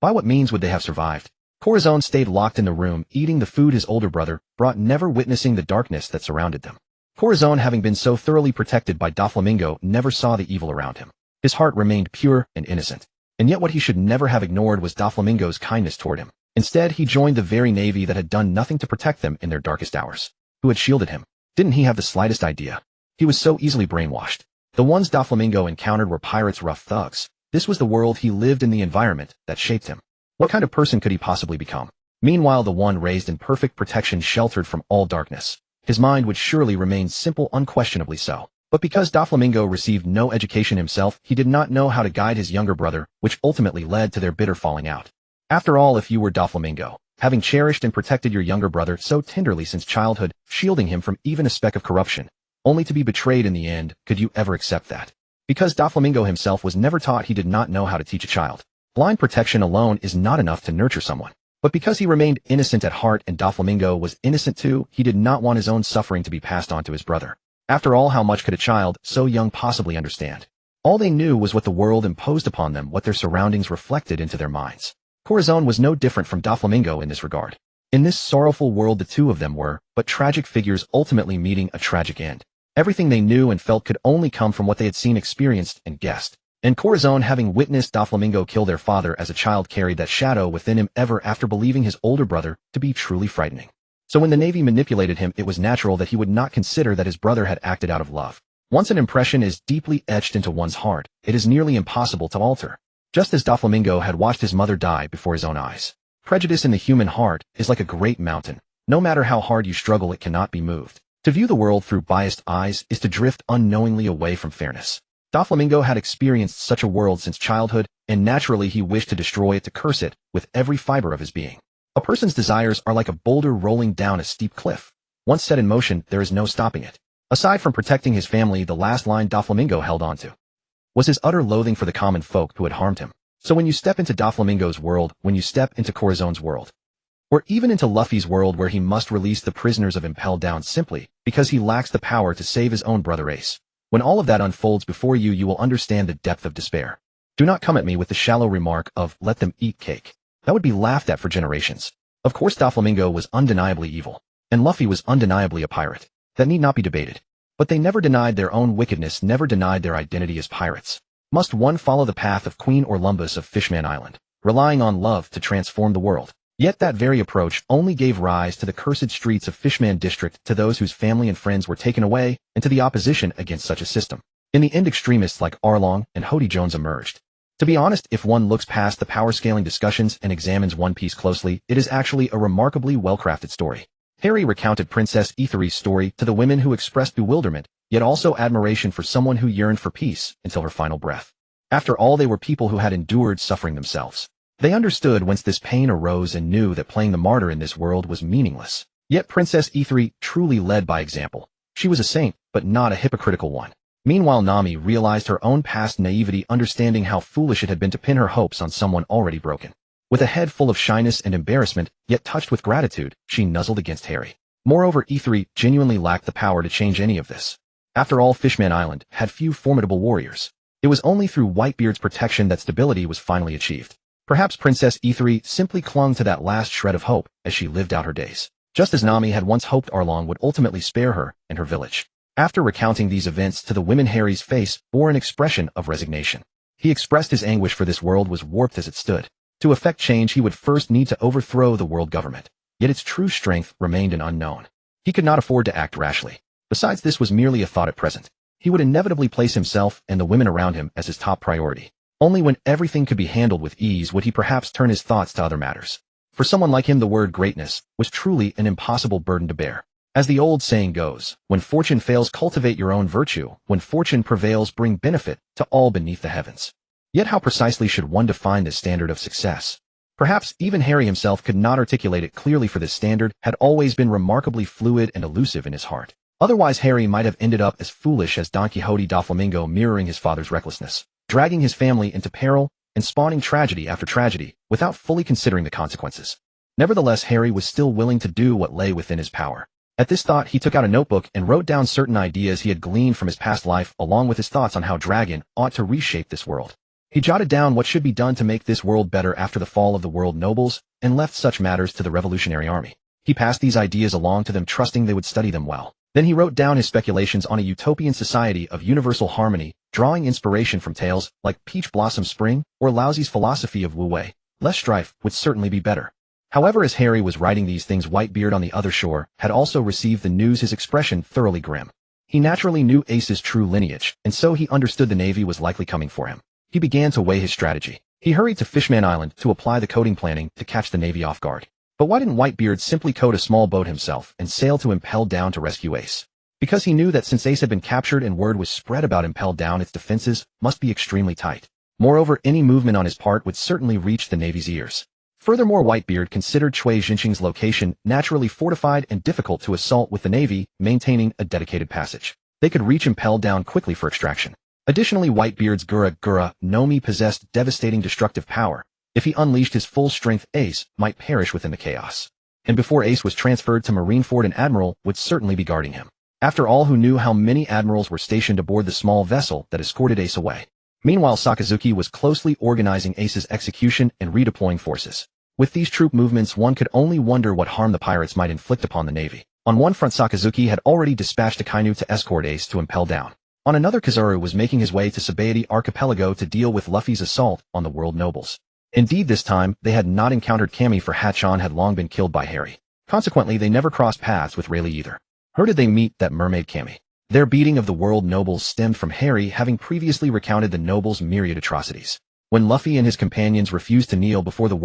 By what means would they have survived? Corazon stayed locked in the room, eating the food his older brother brought, never witnessing the darkness that surrounded them. Corazon, having been so thoroughly protected by Doflamingo, never saw the evil around him. His heart remained pure and innocent. And yet what he should never have ignored was Doflamingo's kindness toward him. Instead, he joined the very navy that had done nothing to protect them in their darkest hours. Who had shielded him? Didn't he have the slightest idea? He was so easily brainwashed. The ones Doflamingo encountered were pirates, rough thugs. This was the world he lived in, the environment that shaped him. What kind of person could he possibly become? Meanwhile, the one raised in perfect protection, sheltered from all darkness. His mind would surely remain simple, unquestionably so. But because Doflamingo received no education himself, he did not know how to guide his younger brother, which ultimately led to their bitter falling out. After all, if you were Doflamingo, having cherished and protected your younger brother so tenderly since childhood, shielding him from even a speck of corruption, only to be betrayed in the end, could you ever accept that? Because Doflamingo himself was never taught, he did not know how to teach a child. Blind protection alone is not enough to nurture someone. But because he remained innocent at heart and Doflamingo was innocent too, he did not want his own suffering to be passed on to his brother. After all, how much could a child so young possibly understand? All they knew was what the world imposed upon them, what their surroundings reflected into their minds. Corazon was no different from Doflamingo in this regard. In this sorrowful world, the two of them were but tragic figures, ultimately meeting a tragic end. Everything they knew and felt could only come from what they had seen, experienced, and guessed. And Corazon, having witnessed Doflamingo kill their father as a child, carried that shadow within him ever after, believing his older brother to be truly frightening. So when the Navy manipulated him, it was natural that he would not consider that his brother had acted out of love. Once an impression is deeply etched into one's heart, it is nearly impossible to alter. Just as Doflamingo had watched his mother die before his own eyes. Prejudice in the human heart is like a great mountain. No matter how hard you struggle, it cannot be moved. To view the world through biased eyes is to drift unknowingly away from fairness. Doflamingo had experienced such a world since childhood, and naturally he wished to destroy it, to curse it, with every fiber of his being. A person's desires are like a boulder rolling down a steep cliff. Once set in motion, there is no stopping it. Aside from protecting his family, the last line Doflamingo held on to was his utter loathing for the common folk who had harmed him. So when you step into Doflamingo's world, when you step into Corazon's world, or even into Luffy's world, where he must release the prisoners of Impel Down simply because he lacks the power to save his own brother Ace, When all of that unfolds before you, you will understand the depth of despair. Do not come at me with the shallow remark of, let them eat cake. That would be laughed at for generations. Of course Doflamingo was undeniably evil, and Luffy was undeniably a pirate. That need not be debated. But they never denied their own wickedness, never denied their identity as pirates. Must one follow the path of Queen Orlumbus of Fishman Island, relying on love to transform the world? Yet that very approach only gave rise to the cursed streets of Fishman District, to those whose family and friends were taken away, and to the opposition against such a system. In the end, extremists like Arlong and Hody Jones emerged. To be honest, if one looks past the power-scaling discussions and examines One Piece closely, it is actually a remarkably well-crafted story. Harry recounted Princess Etheri's story to the women who expressed bewilderment, yet also admiration for someone who yearned for peace until her final breath. After all, they were people who had endured suffering themselves. They understood whence this pain arose and knew that playing the martyr in this world was meaningless. Yet Princess Etheri truly led by example. She was a saint, but not a hypocritical one. Meanwhile, Nami realized her own past naivety, understanding how foolish it had been to pin her hopes on someone already broken. With a head full of shyness and embarrassment, yet touched with gratitude, she nuzzled against Harry. Moreover, Etheri genuinely lacked the power to change any of this. After all, Fishman Island had few formidable warriors. It was only through Whitebeard's protection that stability was finally achieved. Perhaps Princess Etheri simply clung to that last shred of hope as she lived out her days, just as Nami had once hoped Arlong would ultimately spare her and her village. After recounting these events to the women, Harry's face bore an expression of resignation. He expressed his anguish, for this world was warped as it stood. To effect change, he would first need to overthrow the world government, yet its true strength remained an unknown. He could not afford to act rashly. Besides, this was merely a thought at present. He would inevitably place himself and the women around him as his top priority. Only when everything could be handled with ease would he perhaps turn his thoughts to other matters. For someone like him, the word greatness was truly an impossible burden to bear. As the old saying goes, when fortune fails, cultivate your own virtue. When fortune prevails, bring benefit to all beneath the heavens. Yet how precisely should one define this standard of success? Perhaps even Harry himself could not articulate it clearly, for this standard had always been remarkably fluid and elusive in his heart. Otherwise, Harry might have ended up as foolish as Don Quixote Doflamingo, mirroring his father's recklessness, dragging his family into peril, and spawning tragedy after tragedy, without fully considering the consequences. Nevertheless, Harry was still willing to do what lay within his power. At this thought, he took out a notebook and wrote down certain ideas he had gleaned from his past life, along with his thoughts on how Dragon ought to reshape this world. He jotted down what should be done to make this world better after the fall of the world nobles, and left such matters to the Revolutionary Army. He passed these ideas along to them, trusting they would study them well. Then he wrote down his speculations on a utopian society of universal harmony, drawing inspiration from tales like Peach Blossom Spring or Laozi's philosophy of Wu Wei. Less strife would certainly be better. However, as Harry was writing these things, Whitebeard on the other shore had also received the news, his expression thoroughly grim. He naturally knew Ace's true lineage, and so he understood the Navy was likely coming for him. He began to weigh his strategy. He hurried to Fishman Island to apply the coding planning to catch the Navy off guard. But why didn't Whitebeard simply code a small boat himself and sail to Impel Down to rescue Ace? Because he knew that since Ace had been captured and word was spread about Impel Down, its defenses must be extremely tight. Moreover, any movement on his part would certainly reach the Navy's ears. Furthermore, Whitebeard considered Chui Jinqing's location naturally fortified and difficult to assault, with the Navy maintaining a dedicated passage. They could reach Impel Down quickly for extraction. Additionally, Whitebeard's Gura Nomi possessed devastating destructive power. If he unleashed his full strength, Ace might perish within the chaos. And before Ace was transferred to Marineford, an admiral would certainly be guarding him. After all, who knew how many admirals were stationed aboard the small vessel that escorted Ace away? Meanwhile, Sakazuki was closely organizing Ace's execution and redeploying forces. With these troop movements, one could only wonder what harm the pirates might inflict upon the Navy. On one front, Sakazuki had already dispatched a Kainu to escort Ace to Impel Down. On another, Kizaru was making his way to Sabaody Archipelago to deal with Luffy's assault on the world nobles. Indeed, this time, they had not encountered Cammy, for Hachon had long been killed by Harry. Consequently, they never crossed paths with Rayleigh either. Where did they meet that mermaid Cammy? Their beating of the world nobles stemmed from Harry having previously recounted the nobles' myriad atrocities. When Luffy and his companions refused to kneel before the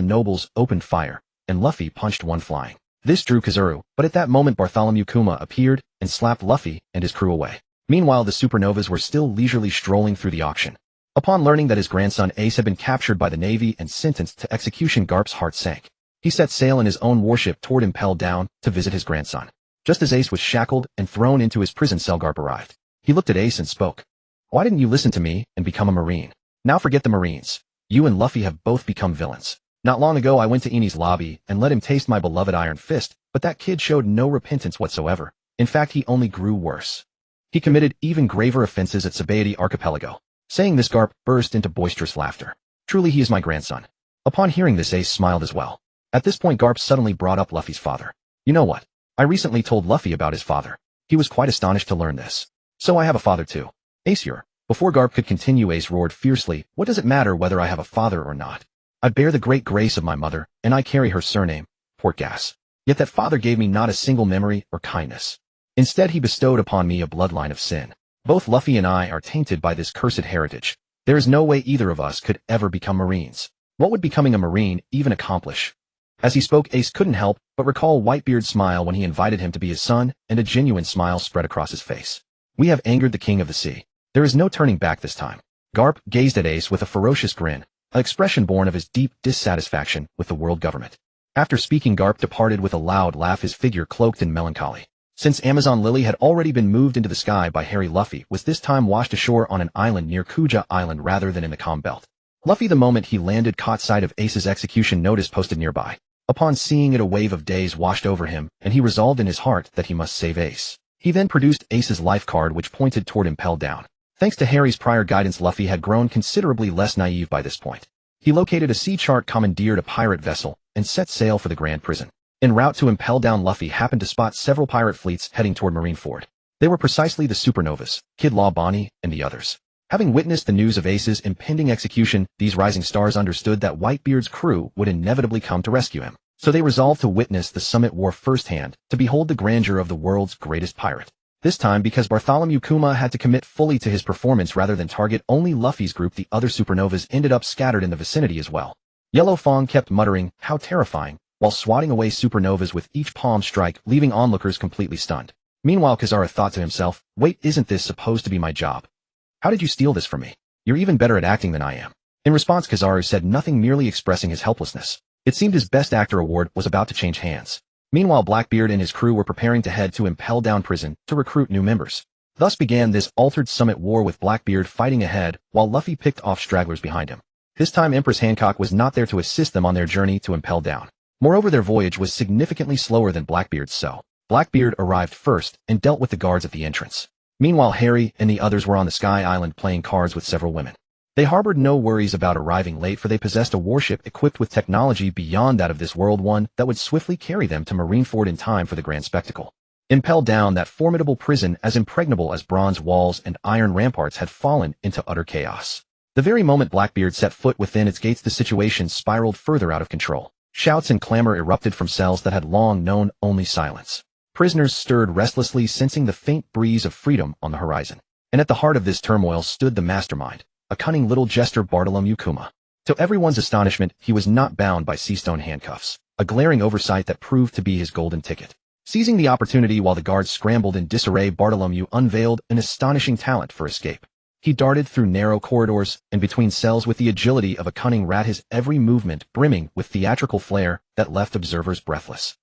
nobles opened fire, and Luffy punched one flying. This drew Kizaru, but at that moment Bartholomew Kuma appeared and slapped Luffy and his crew away. Meanwhile, the supernovas were still leisurely strolling through the auction. Upon learning that his grandson Ace had been captured by the Navy and sentenced to execution, Garp's heart sank. He set sail in his own warship toward Impel Down to visit his grandson. Just as Ace was shackled and thrown into his prison cell, Garp arrived. He looked at Ace and spoke. "Why didn't you listen to me and become a Marine? Now forget the Marines. You and Luffy have both become villains. Not long ago I went to Eni's lobby and let him taste my beloved Iron Fist, but that kid showed no repentance whatsoever. In fact, he only grew worse. He committed even graver offenses at Sabaody Archipelago. Saying this, Garp burst into boisterous laughter. Truly he is my grandson. Upon hearing this, Ace smiled as well. At this point, Garp suddenly brought up Luffy's father. You know what? I recently told Luffy about his father. He was quite astonished to learn this. So I have a father too. Ace, Before Garp could continue, Ace roared fiercely, what does it matter whether I have a father or not? I bear the great grace of my mother, and I carry her surname, Portgas. Yet that father gave me not a single memory or kindness. Instead, he bestowed upon me a bloodline of sin. Both Luffy and I are tainted by this cursed heritage. There is no way either of us could ever become Marines. What would becoming a Marine even accomplish? As he spoke, Ace couldn't help but recall Whitebeard's smile when he invited him to be his son, and a genuine smile spread across his face. We have angered the king of the sea. There is no turning back this time. Garp gazed at Ace with a ferocious grin, an expression born of his deep dissatisfaction with the world government. After speaking, Garp departed with a loud laugh, his figure cloaked in melancholy. Since Amazon Lily had already been moved into the sky by Harry, Luffy was this time washed ashore on an island near Kuja Island rather than in the Calm Belt. Luffy, the moment he landed, caught sight of Ace's execution notice posted nearby. Upon seeing it, a wave of daze washed over him, and he resolved in his heart that he must save Ace. He then produced Ace's life card, which pointed toward Impel Down. Thanks to Harry's prior guidance, Luffy had grown considerably less naive by this point. He located a sea chart, commandeered a pirate vessel, and set sail for the Grand Prison. En route to Impel Down, Luffy happened to spot several pirate fleets heading toward Marineford. They were precisely the Supernovas, Kid Law, Bonnie, and the others. Having witnessed the news of Ace's impending execution, these rising stars understood that Whitebeard's crew would inevitably come to rescue him. So they resolved to witness the Summit War firsthand, to behold the grandeur of the world's greatest pirate. This time, because Bartholomew Kuma had to commit fully to his performance rather than target only Luffy's group, the other supernovas ended up scattered in the vicinity as well. Yellow Fong kept muttering, "How terrifying," while swatting away supernovas with each palm strike, leaving onlookers completely stunned. Meanwhile, Kizaru thought to himself, wait, isn't this supposed to be my job? How did you steal this from me? You're even better at acting than I am. In response, Kizaru said nothing, merely expressing his helplessness. It seemed his Best Actor award was about to change hands. Meanwhile, Blackbeard and his crew were preparing to head to Impel Down Prison to recruit new members. Thus began this altered Summit War, with Blackbeard fighting ahead while Luffy picked off stragglers behind him. This time, Empress Hancock was not there to assist them on their journey to Impel Down. Moreover, their voyage was significantly slower than Blackbeard's, so Blackbeard arrived first and dealt with the guards at the entrance. Meanwhile, Harry and the others were on the Sky Island playing cards with several women. They harbored no worries about arriving late, for they possessed a warship equipped with technology beyond that of this world, one that would swiftly carry them to Marineford in time for the grand spectacle. Impel Down, that formidable prison as impregnable as bronze walls and iron ramparts, had fallen into utter chaos. The very moment Blackbeard set foot within its gates, the situation spiraled further out of control. Shouts and clamor erupted from cells that had long known only silence. Prisoners stirred restlessly, sensing the faint breeze of freedom on the horizon. And at the heart of this turmoil stood the mastermind, a cunning little jester, Bartholomew Kuma. To everyone's astonishment, he was not bound by sea-stone handcuffs, a glaring oversight that proved to be his golden ticket. Seizing the opportunity while the guards scrambled in disarray, Bartholomew unveiled an astonishing talent for escape. He darted through narrow corridors and between cells with the agility of a cunning rat, his every movement brimming with theatrical flair that left observers breathless.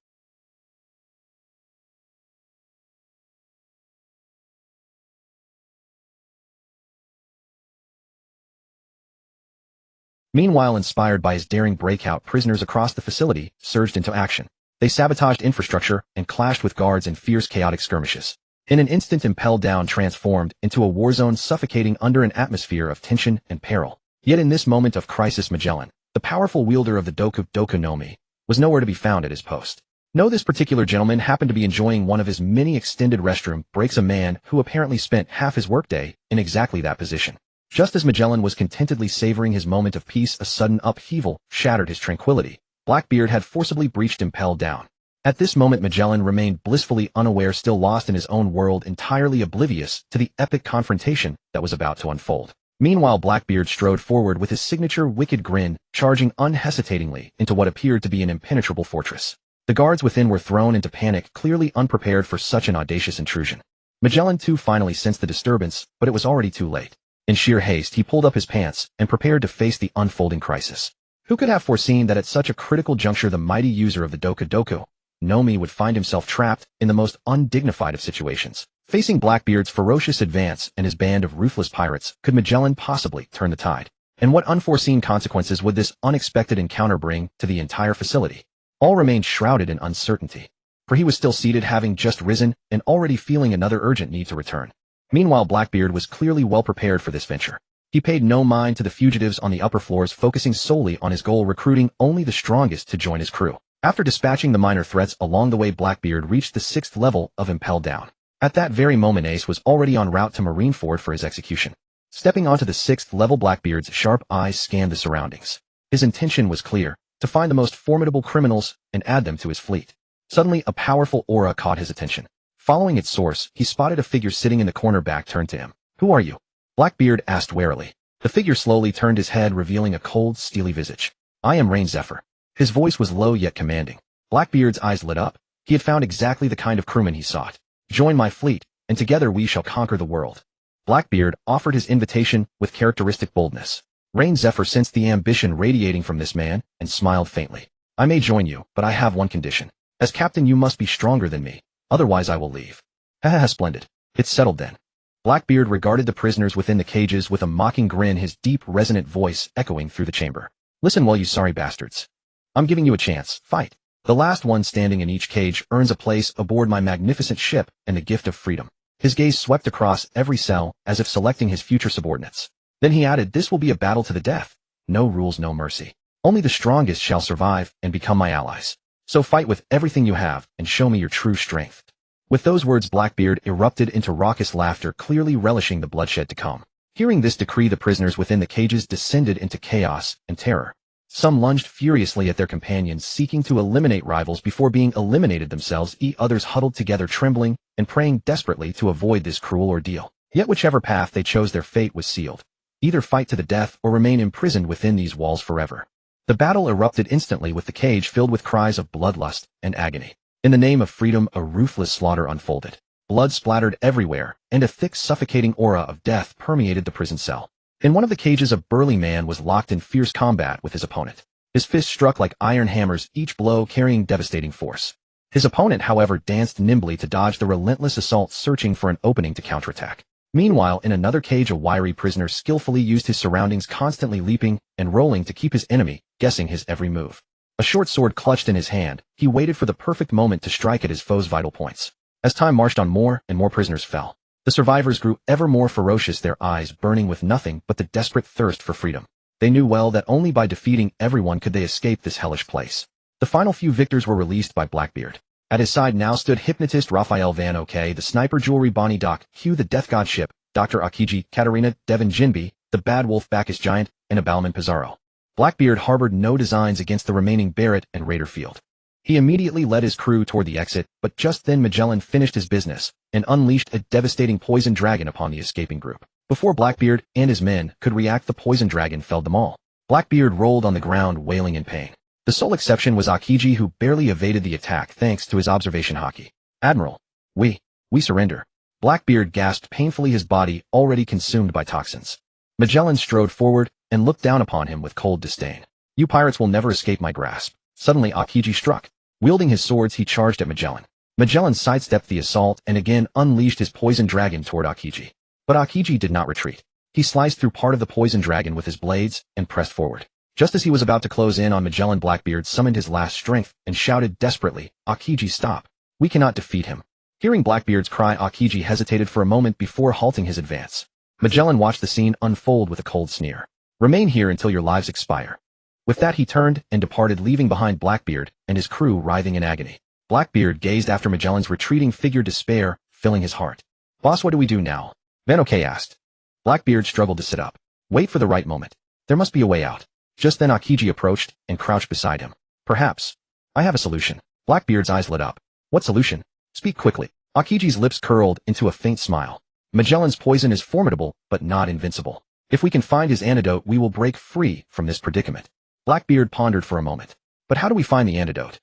Meanwhile, inspired by his daring breakout, prisoners across the facility surged into action. They sabotaged infrastructure and clashed with guards in fierce, chaotic skirmishes. In an instant, Impel Down transformed into a war zone, suffocating under an atmosphere of tension and peril. Yet in this moment of crisis, Magellan, the powerful wielder of the Doku Nomi, was nowhere to be found at his post. No, this particular gentleman happened to be enjoying one of his many extended restroom breaks, a man who apparently spent half his workday in exactly that position. Just as Magellan was contentedly savoring his moment of peace, a sudden upheaval shattered his tranquility. Blackbeard had forcibly breached Impel Down. At this moment, Magellan remained blissfully unaware, still lost in his own world, entirely oblivious to the epic confrontation that was about to unfold. Meanwhile, Blackbeard strode forward with his signature wicked grin, charging unhesitatingly into what appeared to be an impenetrable fortress. The guards within were thrown into panic, clearly unprepared for such an audacious intrusion. Magellan too finally sensed the disturbance, but it was already too late. In sheer haste, he pulled up his pants and prepared to face the unfolding crisis. Who could have foreseen that at such a critical juncture the mighty user of the Doku Nomi would find himself trapped in the most undignified of situations? Facing Blackbeard's ferocious advance and his band of ruthless pirates, could Magellan possibly turn the tide? And what unforeseen consequences would this unexpected encounter bring to the entire facility? All remained shrouded in uncertainty, for he was still seated, having just risen and already feeling another urgent need to return. Meanwhile, Blackbeard was clearly well prepared for this venture. He paid no mind to the fugitives on the upper floors, focusing solely on his goal, recruiting only the strongest to join his crew. After dispatching the minor threats along the way, Blackbeard reached the 6th level of Impel Down. At that very moment, Ace was already en route to Marineford for his execution. Stepping onto the 6th level, Blackbeard's sharp eyes scanned the surroundings. His intention was clear: to find the most formidable criminals and add them to his fleet. Suddenly, a powerful aura caught his attention. Following its source, he spotted a figure sitting in the corner, back turned to him. "Who are you?" Blackbeard asked warily. The figure slowly turned his head, revealing a cold, steely visage. "I am Rain Zephyr." His voice was low yet commanding. Blackbeard's eyes lit up. He had found exactly the kind of crewman he sought. "Join my fleet, and together we shall conquer the world." Blackbeard offered his invitation with characteristic boldness. Rain Zephyr sensed the ambition radiating from this man and smiled faintly. "I may join you, but I have one condition. As captain, you must be stronger than me. Otherwise I will leave." "Haha, splendid. It's settled then." Blackbeard regarded the prisoners within the cages with a mocking grin, his deep, resonant voice echoing through the chamber. "Listen well, you sorry bastards. I'm giving you a chance. Fight. The last one standing in each cage earns a place aboard my magnificent ship and the gift of freedom." His gaze swept across every cell, as if selecting his future subordinates. Then he added, "This will be a battle to the death. No rules, no mercy. Only the strongest shall survive and become my allies. So fight with everything you have and show me your true strength." With those words, Blackbeard erupted into raucous laughter, clearly relishing the bloodshed to come. Hearing this decree, the prisoners within the cages descended into chaos and terror. Some lunged furiously at their companions, seeking to eliminate rivals before being eliminated themselves. Others huddled together, trembling and praying desperately to avoid this cruel ordeal. Yet whichever path they chose, their fate was sealed. Either fight to the death or remain imprisoned within these walls forever. The battle erupted instantly, with the cage filled with cries of bloodlust and agony. In the name of freedom, a ruthless slaughter unfolded. Blood splattered everywhere, and a thick, suffocating aura of death permeated the prison cell. In one of the cages, a burly man was locked in fierce combat with his opponent. His fists struck like iron hammers, each blow carrying devastating force. His opponent, however, danced nimbly to dodge the relentless assault, searching for an opening to counterattack. Meanwhile, in another cage, a wiry prisoner skillfully used his surroundings, constantly leaping and rolling to keep his enemy guessing his every move. A short sword clutched in his hand, he waited for the perfect moment to strike at his foe's vital points. As time marched on, more and more prisoners fell. The survivors grew ever more ferocious, their eyes burning with nothing but the desperate thirst for freedom. They knew well that only by defeating everyone could they escape this hellish place. The final few victors were released by Blackbeard. At his side now stood hypnotist Raphael Van Ok, the sniper jewelry Bonnie Doc, Hugh the Death God Ship, Dr. Akiji, Katarina, Devon Jinbi, the Bad Wolf Bacchus Giant, and Abalman Pizarro. Blackbeard harbored no designs against the remaining Barrett and Raider Field. He immediately led his crew toward the exit, but just then Magellan finished his business and unleashed a devastating poison dragon upon the escaping group. Before Blackbeard and his men could react, the poison dragon felled them all. Blackbeard rolled on the ground, wailing in pain. The sole exception was Akiji, who barely evaded the attack thanks to his observation Haki. "Admiral, we surrender." Blackbeard gasped painfully, his body already consumed by toxins. Magellan strode forward and looked down upon him with cold disdain. "You pirates will never escape my grasp." Suddenly Akiji struck. Wielding his swords, he charged at Magellan. Magellan sidestepped the assault and again unleashed his poison dragon toward Akiji. But Akiji did not retreat. He sliced through part of the poison dragon with his blades and pressed forward. Just as he was about to close in on Magellan, Blackbeard summoned his last strength and shouted desperately, "Akiji, stop. We cannot defeat him." Hearing Blackbeard's cry, Akiji hesitated for a moment before halting his advance. Magellan watched the scene unfold with a cold sneer. "Remain here until your lives expire." With that, he turned and departed, leaving behind Blackbeard and his crew writhing in agony. Blackbeard gazed after Magellan's retreating figure, despair filling his heart. "Boss, what do we do now?" Van Ok asked. Blackbeard struggled to sit up. "Wait for the right moment. There must be a way out." Just then Akiji approached and crouched beside him. "Perhaps. I have a solution." Blackbeard's eyes lit up. "What solution? Speak quickly." Akiji's lips curled into a faint smile. "Magellan's poison is formidable, but not invincible. If we can find his antidote, we will break free from this predicament." Blackbeard pondered for a moment. "But how do we find the antidote?"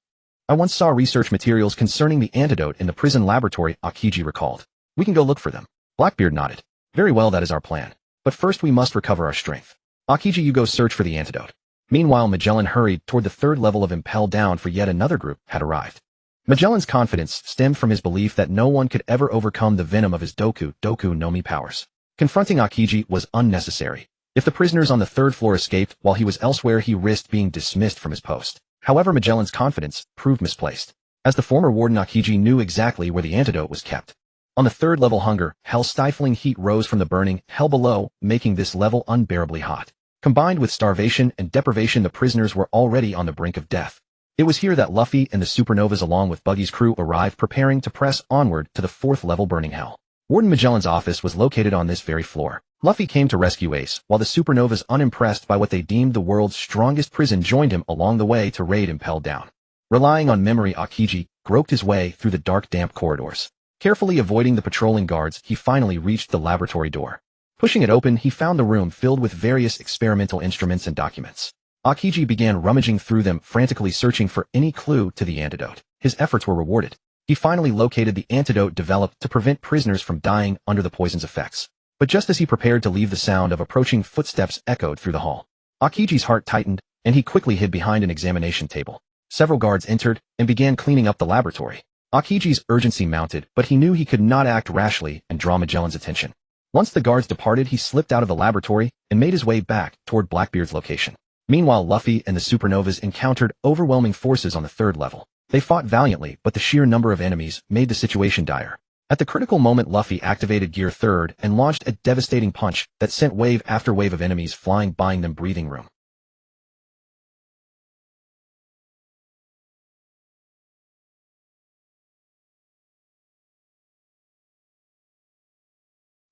"I once saw research materials concerning the antidote in the prison laboratory," Akiji recalled. "We can go look for them." Blackbeard nodded. "Very well, that is our plan. But first we must recover our strength. Akiji, you go search for the antidote." Meanwhile, Magellan hurried toward the 3rd level of Impel Down, for yet another group had arrived. Magellan's confidence stemmed from his belief that no one could ever overcome the venom of his Doku no Mi powers. Confronting Akiji was unnecessary. If the prisoners on the 3rd floor escaped while he was elsewhere, he risked being dismissed from his post. However, Magellan's confidence proved misplaced, as the former warden Akiji knew exactly where the antidote was kept. On the third level, hunger, hell's stifling heat rose from the burning hell below, making this level unbearably hot. Combined with starvation and deprivation, the prisoners were already on the brink of death. It was here that Luffy and the Supernovas along with Buggy's crew arrived, preparing to press onward to the fourth level burning hell. Warden Magellan's office was located on this very floor. Luffy came to rescue Ace, while the Supernovas, unimpressed by what they deemed the world's strongest prison, joined him along the way to raid Impelled Down. Relying on memory, Aokiji groped his way through the dark, damp corridors. Carefully avoiding the patrolling guards, he finally reached the laboratory door. Pushing it open, he found the room filled with various experimental instruments and documents. Aokiji began rummaging through them, frantically searching for any clue to the antidote. His efforts were rewarded. He finally located the antidote developed to prevent prisoners from dying under the poison's effects. But just as he prepared to leave, the sound of approaching footsteps echoed through the hall. Aokiji's heart tightened, and he quickly hid behind an examination table. Several guards entered and began cleaning up the laboratory. Aokiji's urgency mounted, but he knew he could not act rashly and draw Magellan's attention. Once the guards departed, he slipped out of the laboratory and made his way back toward Blackbeard's location. Meanwhile, Luffy and the Supernovas encountered overwhelming forces on the third level. They fought valiantly, but the sheer number of enemies made the situation dire. At the critical moment, Luffy activated Gear 3rd and launched a devastating punch that sent wave after wave of enemies flying, buying them breathing room.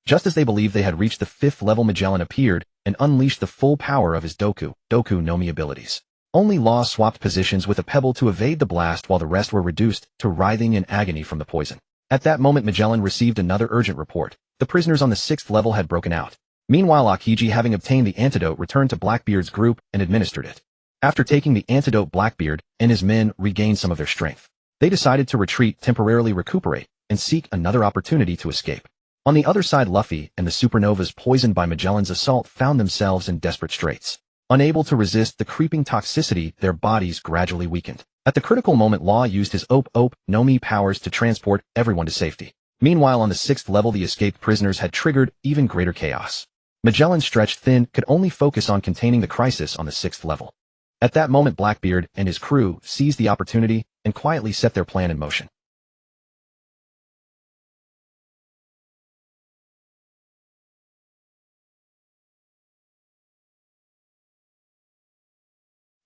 Just as they believed they had reached the 5th level, Magellan appeared and unleashed the full power of his Doku no Mi abilities. Only Law swapped positions with a pebble to evade the blast, while the rest were reduced to writhing in agony from the poison. At that moment, Magellan received another urgent report. The prisoners on the 6th level had broken out. Meanwhile, Aokiji, having obtained the antidote, returned to Blackbeard's group and administered it. After taking the antidote, Blackbeard and his men regained some of their strength. They decided to retreat, temporarily recuperate, and seek another opportunity to escape. On the other side, Luffy and the Supernovas, poisoned by Magellan's assault, found themselves in desperate straits. Unable to resist the creeping toxicity, their bodies gradually weakened. At the critical moment, Law used his no Mi powers to transport everyone to safety. Meanwhile, on the 6th level, the escaped prisoners had triggered even greater chaos. Magellan, stretched thin, could only focus on containing the crisis on the 6th level. At that moment, Blackbeard and his crew seized the opportunity and quietly set their plan in motion.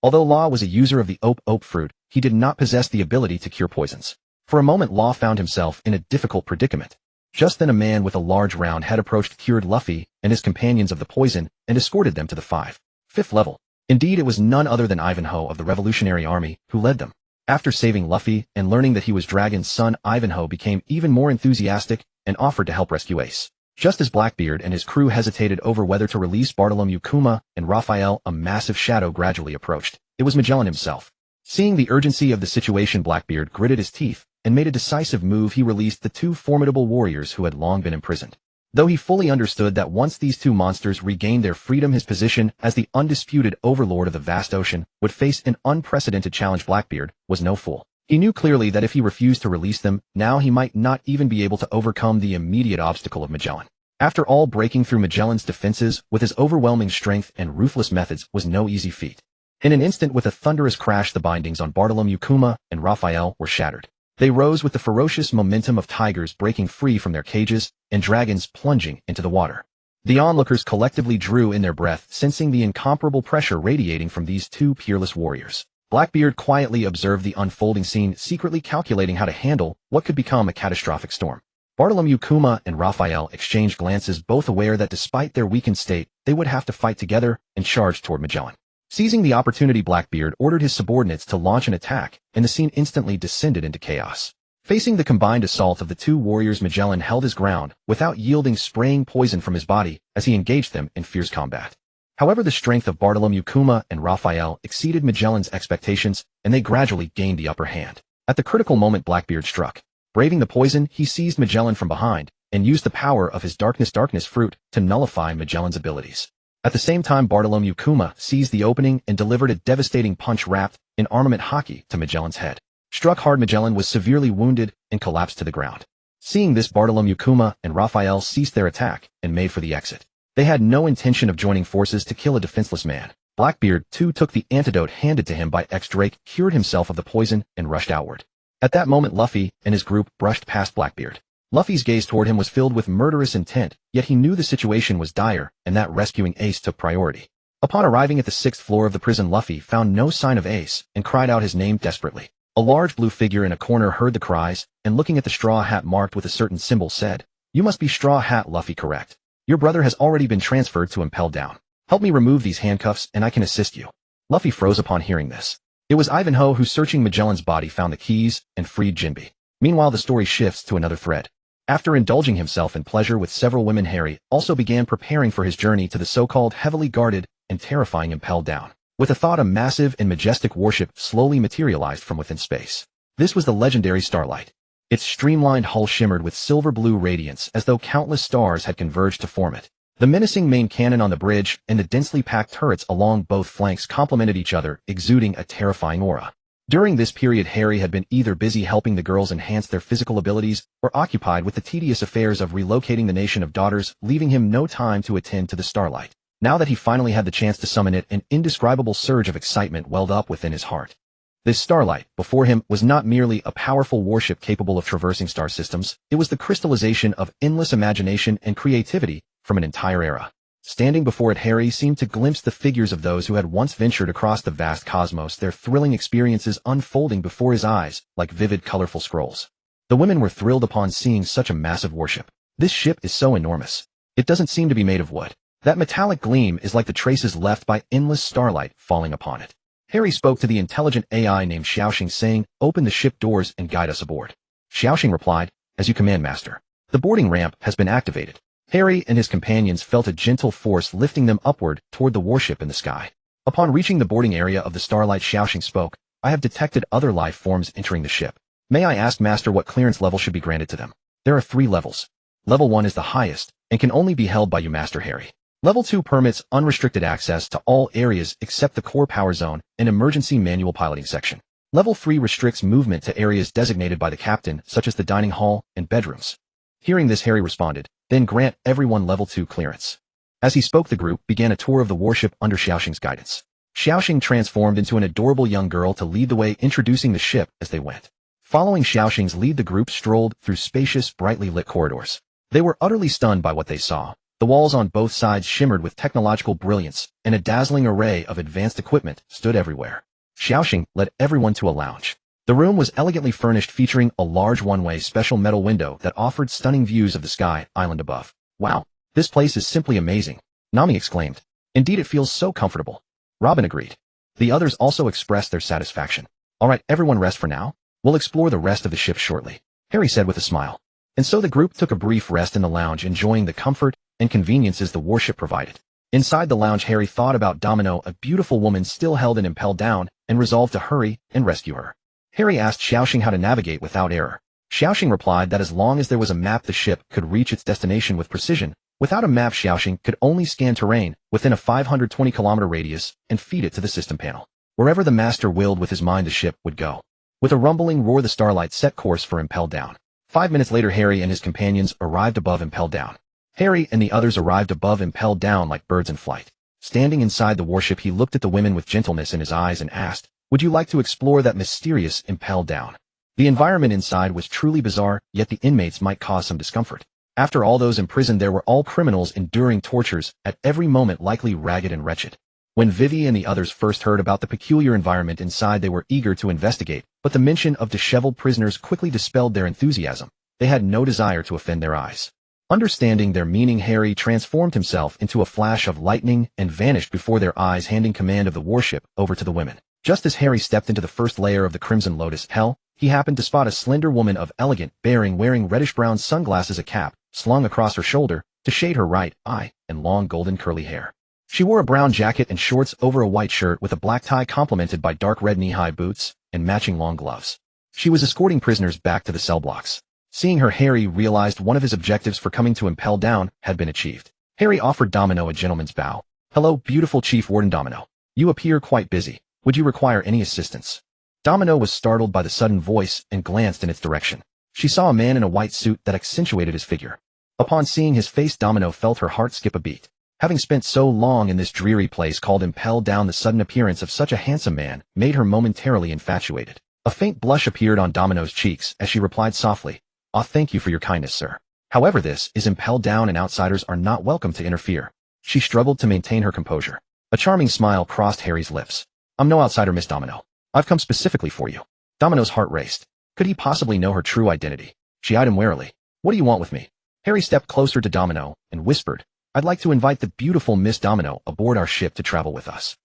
Although Law was a user of the fruit, he did not possess the ability to cure poisons. For a moment, Law found himself in a difficult predicament. Just then, a man with a large round head approached, cured Luffy and his companions of the poison, and escorted them to the 5th level. Indeed, it was none other than Ivanhoe of the Revolutionary Army who led them. After saving Luffy and learning that he was Dragon's son, Ivanhoe became even more enthusiastic and offered to help rescue Ace. Just as Blackbeard and his crew hesitated over whether to release Bartholomew Kuma and Raphael, a massive shadow gradually approached. It was Magellan himself. Seeing the urgency of the situation, Blackbeard gritted his teeth and made a decisive move. He released the 2 formidable warriors who had long been imprisoned. Though he fully understood that once these 2 monsters regained their freedom, his position as the undisputed overlord of the vast ocean would face an unprecedented challenge. Blackbeard was no fool. He knew clearly that if he refused to release them, now he might not even be able to overcome the immediate obstacle of Magellan. After all, breaking through Magellan's defenses with his overwhelming strength and ruthless methods was no easy feat. In an instant, with a thunderous crash, the bindings on Bartholomew Kuma and Raphael were shattered. They rose with the ferocious momentum of tigers breaking free from their cages and dragons plunging into the water. The onlookers collectively drew in their breath, sensing the incomparable pressure radiating from these 2 peerless warriors. Blackbeard quietly observed the unfolding scene, secretly calculating how to handle what could become a catastrophic storm. Bartholomew Kuma and Raphael exchanged glances, both aware that despite their weakened state, they would have to fight together, and charged toward Magellan. Seizing the opportunity, Blackbeard ordered his subordinates to launch an attack, and the scene instantly descended into chaos. Facing the combined assault of the 2 warriors, Magellan held his ground, without yielding, spraying poison from his body as he engaged them in fierce combat. However, the strength of Bartholomew Kuma and Raphael exceeded Magellan's expectations, and they gradually gained the upper hand. At the critical moment, Blackbeard struck. Braving the poison, he seized Magellan from behind, and used the power of his darkness fruit to nullify Magellan's abilities. At the same time, Bartholomew Kuma seized the opening and delivered a devastating punch wrapped in armament Haki to Magellan's head. Struck hard, Magellan was severely wounded and collapsed to the ground. Seeing this, Bartholomew Kuma and Raphael ceased their attack and made for the exit. They had no intention of joining forces to kill a defenseless man. Blackbeard, too, took the antidote handed to him by X-Drake, cured himself of the poison, and rushed outward. At that moment, Luffy and his group brushed past Blackbeard. Luffy's gaze toward him was filled with murderous intent, yet he knew the situation was dire, and that rescuing Ace took priority. Upon arriving at the 6th floor of the prison, Luffy found no sign of Ace, and cried out his name desperately. A large blue figure in a corner heard the cries, and looking at the straw hat marked with a certain symbol said, "You must be Straw Hat Luffy, correct? Your brother has already been transferred to Impel Down. Help me remove these handcuffs and I can assist you." Luffy froze upon hearing this. It was Ivanhoe who, searching Magellan's body, found the keys and freed Jinbe. Meanwhile, the story shifts to another thread. After indulging himself in pleasure with several women, Harry also began preparing for his journey to the so-called heavily guarded and terrifying Impel Down. With a thought, a massive and majestic warship slowly materialized from within space. This was the legendary Starlight. Its streamlined hull shimmered with silver-blue radiance as though countless stars had converged to form it. The menacing main cannon on the bridge and the densely packed turrets along both flanks complemented each other, exuding a terrifying aura. During this period, Harry had been either busy helping the girls enhance their physical abilities or occupied with the tedious affairs of relocating the Nation of Daughters, leaving him no time to attend to the Starlight. Now that he finally had the chance to summon it, an indescribable surge of excitement welled up within his heart. This Starlight, before him, was not merely a powerful warship capable of traversing star systems, it was the crystallization of endless imagination and creativity from an entire era. Standing before it, Harry seemed to glimpse the figures of those who had once ventured across the vast cosmos, their thrilling experiences unfolding before his eyes like vivid, colorful scrolls. The women were thrilled upon seeing such a massive warship. "This ship is so enormous. It doesn't seem to be made of wood. That metallic gleam is like the traces left by endless starlight falling upon it." Harry spoke to the intelligent AI named Xiaoxing, saying, "Open the ship doors and guide us aboard." Xiaoxing replied, "As you command, master." The boarding ramp has been activated. Harry and his companions felt a gentle force lifting them upward toward the warship in the sky. Upon reaching the boarding area of the Starlight, Xiaoxing spoke, "I have detected other life forms entering the ship. May I ask, master, what clearance level should be granted to them?" "There are 3 levels. Level 1 is the highest and can only be held by you, Master Harry. Level 2 permits unrestricted access to all areas except the core power zone and emergency manual piloting section. Level 3 restricts movement to areas designated by the captain, such as the dining hall and bedrooms." Hearing this, Harry responded, "Then grant everyone Level 2 clearance." As he spoke, the group began a tour of the warship under Xiaoxing's guidance. Xiaoxing transformed into an adorable young girl to lead the way, introducing the ship as they went. Following Xiaoxing's lead, the group strolled through spacious, brightly lit corridors. They were utterly stunned by what they saw. The walls on both sides shimmered with technological brilliance, and a dazzling array of advanced equipment stood everywhere. Xiaoxing led everyone to a lounge. The room was elegantly furnished, featuring a large one-way special metal window that offered stunning views of the sky island above. "Wow, this place is simply amazing," Nami exclaimed. "Indeed, it feels so comfortable." Robin agreed. The others also expressed their satisfaction. "All right, everyone rest for now. We'll explore the rest of the ship shortly," Harry said with a smile. And so the group took a brief rest in the lounge, enjoying the comfort and conveniences the warship provided. Inside the lounge, Harry thought about Domino, a beautiful woman still held in Impel Down, and resolved to hurry and rescue her. Harry asked Xiaoxing how to navigate without error. Xiaoxing replied that as long as there was a map, the ship could reach its destination with precision. Without a map, Xiaoxing could only scan terrain within a 520-kilometer radius and feed it to the system panel. Wherever the master willed with his mind, the ship would go. With a rumbling roar, the Starlight set course for Impel Down. 5 minutes later, Harry and his companions arrived above Impel Down. Harry and the others arrived above Impel Down like birds in flight. Standing inside the warship, he looked at the women with gentleness in his eyes and asked, "Would you like to explore that mysterious Impel Down?" The environment inside was truly bizarre, yet the inmates might cause some discomfort. After all, those imprisoned there were all criminals enduring tortures at every moment, likely ragged and wretched. When Vivi and the others first heard about the peculiar environment inside, they were eager to investigate, but the mention of disheveled prisoners quickly dispelled their enthusiasm. They had no desire to offend their eyes. Understanding their meaning, Harry transformed himself into a flash of lightning and vanished before their eyes, handing command of the warship over to the women. Just as Harry stepped into the first layer of the Crimson Lotus hell, he happened to spot a slender woman of elegant bearing wearing reddish-brown sunglasses, a cap slung across her shoulder to shade her right eye, and long golden curly hair. She wore a brown jacket and shorts over a white shirt with a black tie complemented by dark red knee-high boots and matching long gloves. She was escorting prisoners back to the cell blocks. Seeing her, Harry realized one of his objectives for coming to Impel Down had been achieved. Harry offered Domino a gentleman's bow. "Hello, beautiful Chief Warden Domino. You appear quite busy. Would you require any assistance?" Domino was startled by the sudden voice and glanced in its direction. She saw a man in a white suit that accentuated his figure. Upon seeing his face, Domino felt her heart skip a beat. Having spent so long in this dreary place called Impel Down, the sudden appearance of such a handsome man made her momentarily infatuated. A faint blush appeared on Domino's cheeks as she replied softly, "Ah, thank you for your kindness, sir. However, this is impelled down and outsiders are not welcome to interfere." She struggled to maintain her composure. A charming smile crossed Harry's lips. "I'm no outsider, Miss Domino. I've come specifically for you." Domino's heart raced. Could he possibly know her true identity? She eyed him warily. "What do you want with me?" Harry stepped closer to Domino and whispered, "I'd like to invite the beautiful Miss Domino aboard our ship to travel with us."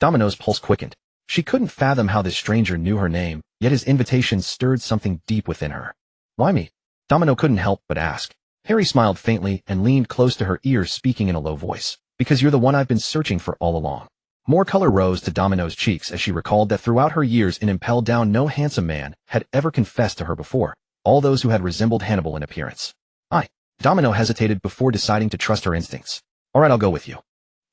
Domino's pulse quickened. She couldn't fathom how this stranger knew her name, yet his invitation stirred something deep within her. "Why me?" Domino couldn't help but ask. Harry smiled faintly and leaned close to her ear, speaking in a low voice. "Because you're the one I've been searching for all along." More color rose to Domino's cheeks as she recalled that throughout her years in Impelled Down, no handsome man had ever confessed to her before, all those who had resembled Hannibal in appearance. Domino hesitated before deciding to trust her instincts. "All right, I'll go with you.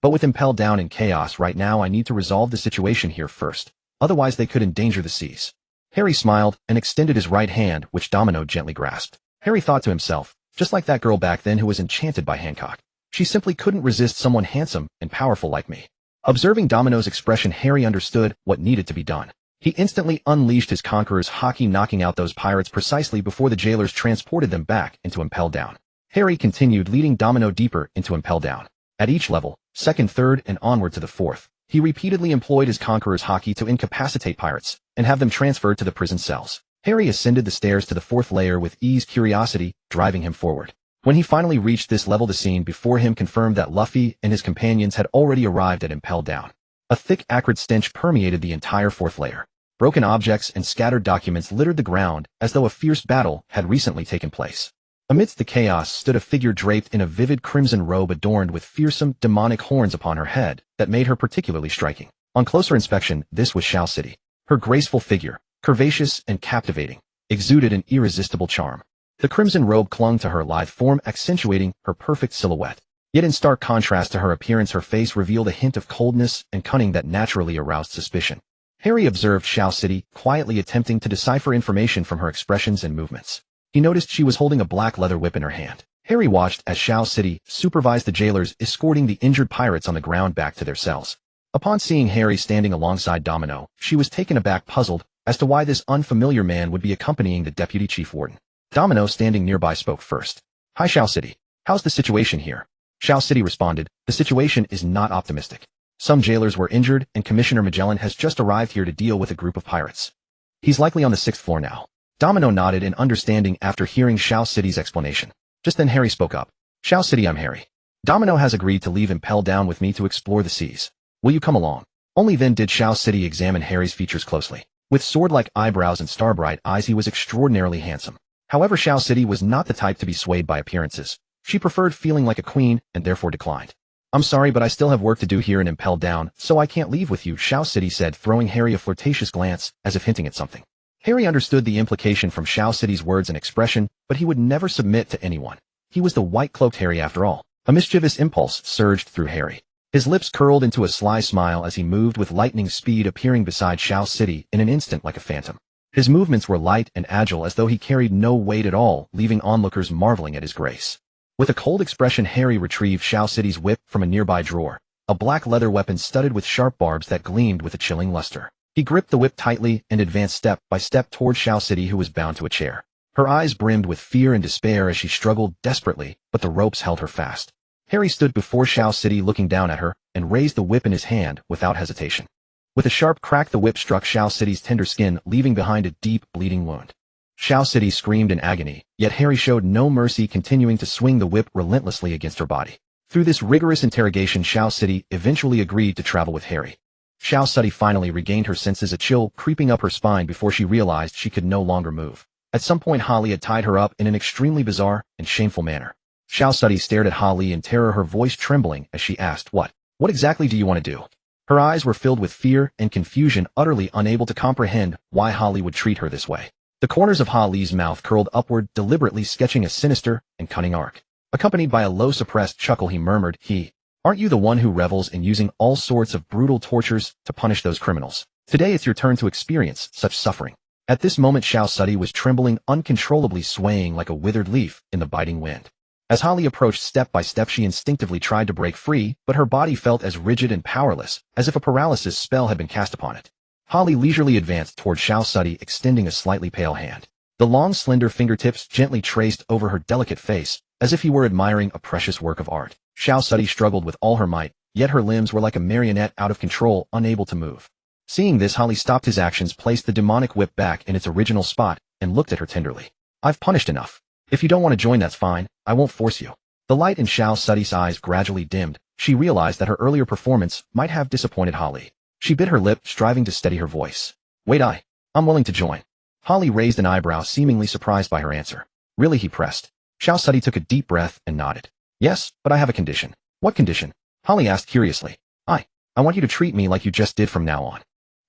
But with Impelled Down in chaos right now, I need to resolve the situation here first. Otherwise, they could endanger the seas." Harry smiled and extended his right hand, which Domino gently grasped. Harry thought to himself, just like that girl back then who was enchanted by Hancock. She simply couldn't resist someone handsome and powerful like me. Observing Domino's expression, Harry understood what needed to be done. He instantly unleashed his Conqueror's Haki, knocking out those pirates precisely before the jailers transported them back into Impelled Down. Harry continued, leading Domino deeper into Impelled Down. At each level, second, third, and onward to the fourth, he repeatedly employed his Conqueror's Haki to incapacitate pirates and have them transferred to the prison cells. Harry ascended the stairs to the fourth layer with ease, curiosity driving him forward. When he finally reached this level, the scene before him confirmed that Luffy and his companions had already arrived at Impelled Down. A thick, acrid stench permeated the entire fourth layer. Broken objects and scattered documents littered the ground as though a fierce battle had recently taken place. Amidst the chaos stood a figure draped in a vivid crimson robe adorned with fearsome, demonic horns upon her head that made her particularly striking. On closer inspection, this was Shao City. Her graceful figure, curvaceous and captivating, exuded an irresistible charm. The crimson robe clung to her lithe form, accentuating her perfect silhouette. Yet in stark contrast to her appearance, her face revealed a hint of coldness and cunning that naturally aroused suspicion. Harry observed Shao City, quietly attempting to decipher information from her expressions and movements. He noticed she was holding a black leather whip in her hand. Harry watched as Shao City supervised the jailers escorting the injured pirates on the ground back to their cells. Upon seeing Harry standing alongside Domino, she was taken aback, puzzled as to why this unfamiliar man would be accompanying the deputy chief warden. Domino, standing nearby, spoke first. "Hi, Shao City. How's the situation here?" Shao City responded, "The situation is not optimistic. Some jailers were injured, and Commissioner Magellan has just arrived here to deal with a group of pirates. He's likely on the 6th floor now." Domino nodded in understanding after hearing Shao City's explanation. Just then Harry spoke up. "Shao City, I'm Harry. Domino has agreed to leave Impelled Down with me to explore the seas. Will you come along?" Only then did Shao City examine Harry's features closely. With sword-like eyebrows and star-bright eyes, he was extraordinarily handsome. However, Shao City was not the type to be swayed by appearances. She preferred feeling like a queen and therefore declined. "I'm sorry, but I still have work to do here in Impelled Down, so I can't leave with you," Shao City said, throwing Harry a flirtatious glance as if hinting at something. Harry understood the implication from Shao City's words and expression, but he would never submit to anyone. He was the white-cloaked Harry after all. A mischievous impulse surged through Harry. His lips curled into a sly smile as he moved with lightning speed, appearing beside Shao City in an instant like a phantom. His movements were light and agile, as though he carried no weight at all, leaving onlookers marveling at his grace. With a cold expression, Harry retrieved Shao City's whip from a nearby drawer, a black leather weapon studded with sharp barbs that gleamed with a chilling luster. He gripped the whip tightly and advanced step by step toward Shao City, who was bound to a chair. Her eyes brimmed with fear and despair as she struggled desperately, but the ropes held her fast. Harry stood before Shao City, looking down at her, and raised the whip in his hand without hesitation. With a sharp crack, the whip struck Shao City's tender skin, leaving behind a deep, bleeding wound. Shao City screamed in agony, yet Harry showed no mercy, continuing to swing the whip relentlessly against her body. Through this rigorous interrogation, Shao City eventually agreed to travel with Harry. Shao City finally regained her senses, a chill creeping up her spine before she realized she could no longer move. At some point, Holly had tied her up in an extremely bizarre and shameful manner. Shao City stared at Holly in terror, her voice trembling as she asked, What exactly do you want to do?" Her eyes were filled with fear and confusion, utterly unable to comprehend why Holly would treat her this way. The corners of Holly's mouth curled upward, deliberately sketching a sinister and cunning arc. Accompanied by a low suppressed chuckle, he murmured, Aren't you the one who revels in using all sorts of brutal tortures to punish those criminals? Today it's your turn to experience such suffering." At this moment, Shao City was trembling uncontrollably, swaying like a withered leaf in the biting wind. As Holly approached step by step, she instinctively tried to break free, but her body felt as rigid and powerless as if a paralysis spell had been cast upon it. Holly leisurely advanced toward Shao City, extending a slightly pale hand. The long slender fingertips gently traced over her delicate face, as if he were admiring a precious work of art. Xiao Sudi struggled with all her might, yet her limbs were like a marionette out of control, unable to move. Seeing this, Holly stopped his actions, placed the demonic whip back in its original spot, and looked at her tenderly. I've punished enough. If you don't want to join, that's fine, I won't force you. The light in Xiao Sudi's eyes gradually dimmed. She realized that her earlier performance might have disappointed Holly. She bit her lip, striving to steady her voice. Wait, I'm willing to join. Holly raised an eyebrow, seemingly surprised by her answer. Really, he pressed. Xiao Sudi took a deep breath and nodded. Yes, but I have a condition. What condition? Holly asked curiously. I want you to treat me like you just did from now on.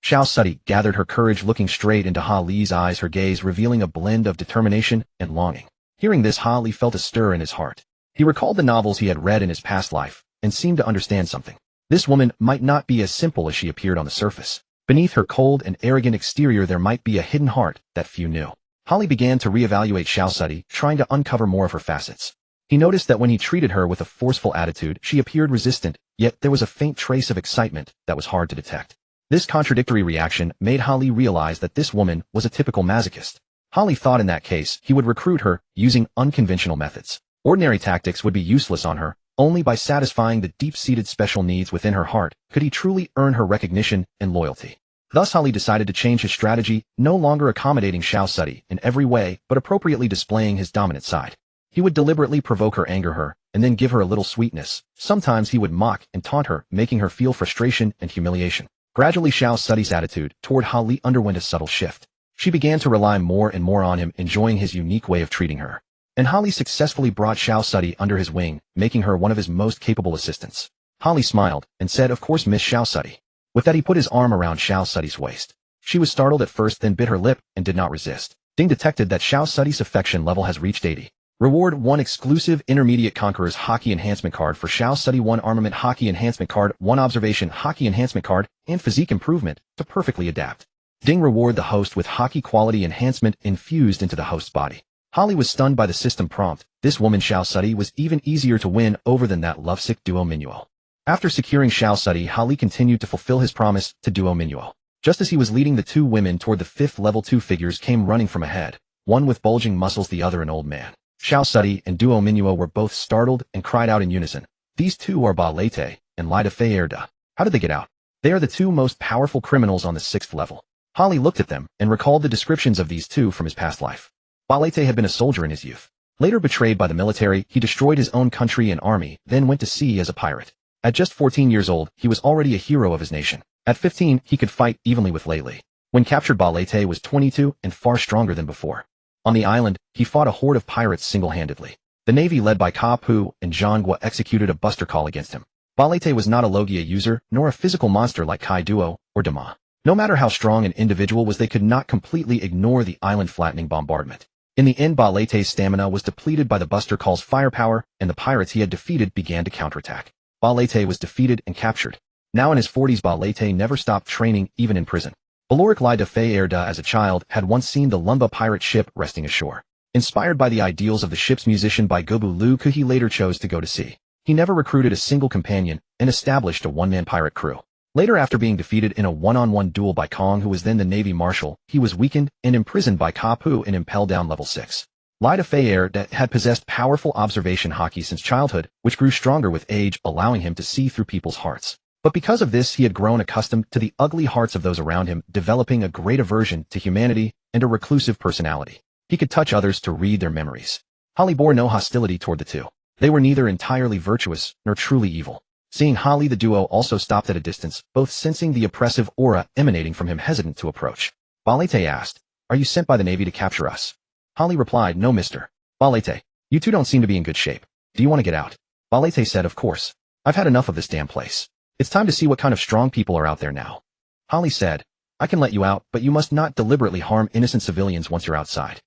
Xiao Sudi gathered her courage, looking straight into Holly's eyes, her gaze revealing a blend of determination and longing. Hearing this, Holly felt a stir in his heart. He recalled the novels he had read in his past life, and seemed to understand something. This woman might not be as simple as she appeared on the surface. Beneath her cold and arrogant exterior there might be a hidden heart that few knew. Holly began to reevaluate Xiao Sudi, trying to uncover more of her facets. He noticed that when he treated her with a forceful attitude, she appeared resistant, yet there was a faint trace of excitement that was hard to detect. This contradictory reaction made Holly realize that this woman was a typical masochist. Holly thought in that case he would recruit her using unconventional methods. Ordinary tactics would be useless on her. Only by satisfying the deep-seated special needs within her heart could he truly earn her recognition and loyalty. Thus Holly decided to change his strategy, no longer accommodating Xiao Sudi in every way but appropriately displaying his dominant side. He would deliberately provoke her, anger her, and then give her a little sweetness. Sometimes he would mock and taunt her, making her feel frustration and humiliation. Gradually Xiao Sudi's attitude toward Holly underwent a subtle shift. She began to rely more and more on him, enjoying his unique way of treating her. And Holly successfully brought Xiao Sudi under his wing, making her one of his most capable assistants. Holly smiled and said, "Of course, Miss Xiao Sudi." With that he put his arm around Xiao Sudi's waist. She was startled at first, then bit her lip and did not resist. Ding detected that Xiao Sudi's affection level has reached 80. Reward 1 exclusive intermediate Conqueror's Haki enhancement card for Xiao Sudi, 1 armament Haki enhancement card, 1 observation Haki enhancement card, and physique improvement to perfectly adapt. Ding reward the host with Haki quality enhancement infused into the host's body. Holly was stunned by the system prompt. This woman Xiao Sudi was even easier to win over than that lovesick duo Minuo. After securing Xiao Sudi, Holly continued to fulfill his promise to duo Minuo. Just as he was leading the two women toward the 5th level, 2 figures came running from ahead, one with bulging muscles, the other an old man. Xiao Sudi and duo Minuo were both startled and cried out in unison. These two are Ba Lete and Lida Feyerda. How did they get out? They are the two most powerful criminals on the 6th level. Holly looked at them and recalled the descriptions of these two from his past life. Ba Lete had been a soldier in his youth. Later betrayed by the military, he destroyed his own country and army, then went to sea as a pirate. At just 14 years old, he was already a hero of his nation. At 15, he could fight evenly with Lei. When captured, Ba Lete was 22 and far stronger than before. On the island, he fought a horde of pirates single-handedly. The navy led by Ka Pu and Zhang Gua executed a buster call against him. Ba Lete was not a Logia user, nor a physical monster like Kai Duo or Dama. No matter how strong an individual was, they could not completely ignore the island-flattening bombardment. In the end, Ba Lete's stamina was depleted by the buster call's firepower, and the pirates he had defeated began to counterattack. Ba Lete was defeated and captured. Now in his 40s, Ba Lete never stopped training, even in prison. Baloric Lai de Feyerda as a child had once seen the Lumba pirate ship resting ashore. Inspired by the ideals of the ship's musician by Gobu Lu Ku, he later chose to go to sea. He never recruited a single companion and established a one-man pirate crew. Later, after being defeated in a one-on-one duel by Kong, who was then the Navy Marshal, he was weakened and imprisoned by Ka Pu and impelled down level 6. Lai de Feyerda had possessed powerful observation Haki since childhood, which grew stronger with age, allowing him to see through people's hearts. But because of this, he had grown accustomed to the ugly hearts of those around him, developing a great aversion to humanity and a reclusive personality. He could touch others to read their memories. Holly bore no hostility toward the two. They were neither entirely virtuous nor truly evil. Seeing Holly, the duo also stopped at a distance, both sensing the oppressive aura emanating from him, hesitant to approach. Ba Lete asked, "Are you sent by the Navy to capture us?" Holly replied, "No, mister. Ba Lete, you two don't seem to be in good shape. Do you want to get out?" Ba Lete said, "Of course. I've had enough of this damn place. It's time to see what kind of strong people are out there now." Holly said, "I can let you out, but you must not deliberately harm innocent civilians once you're outside."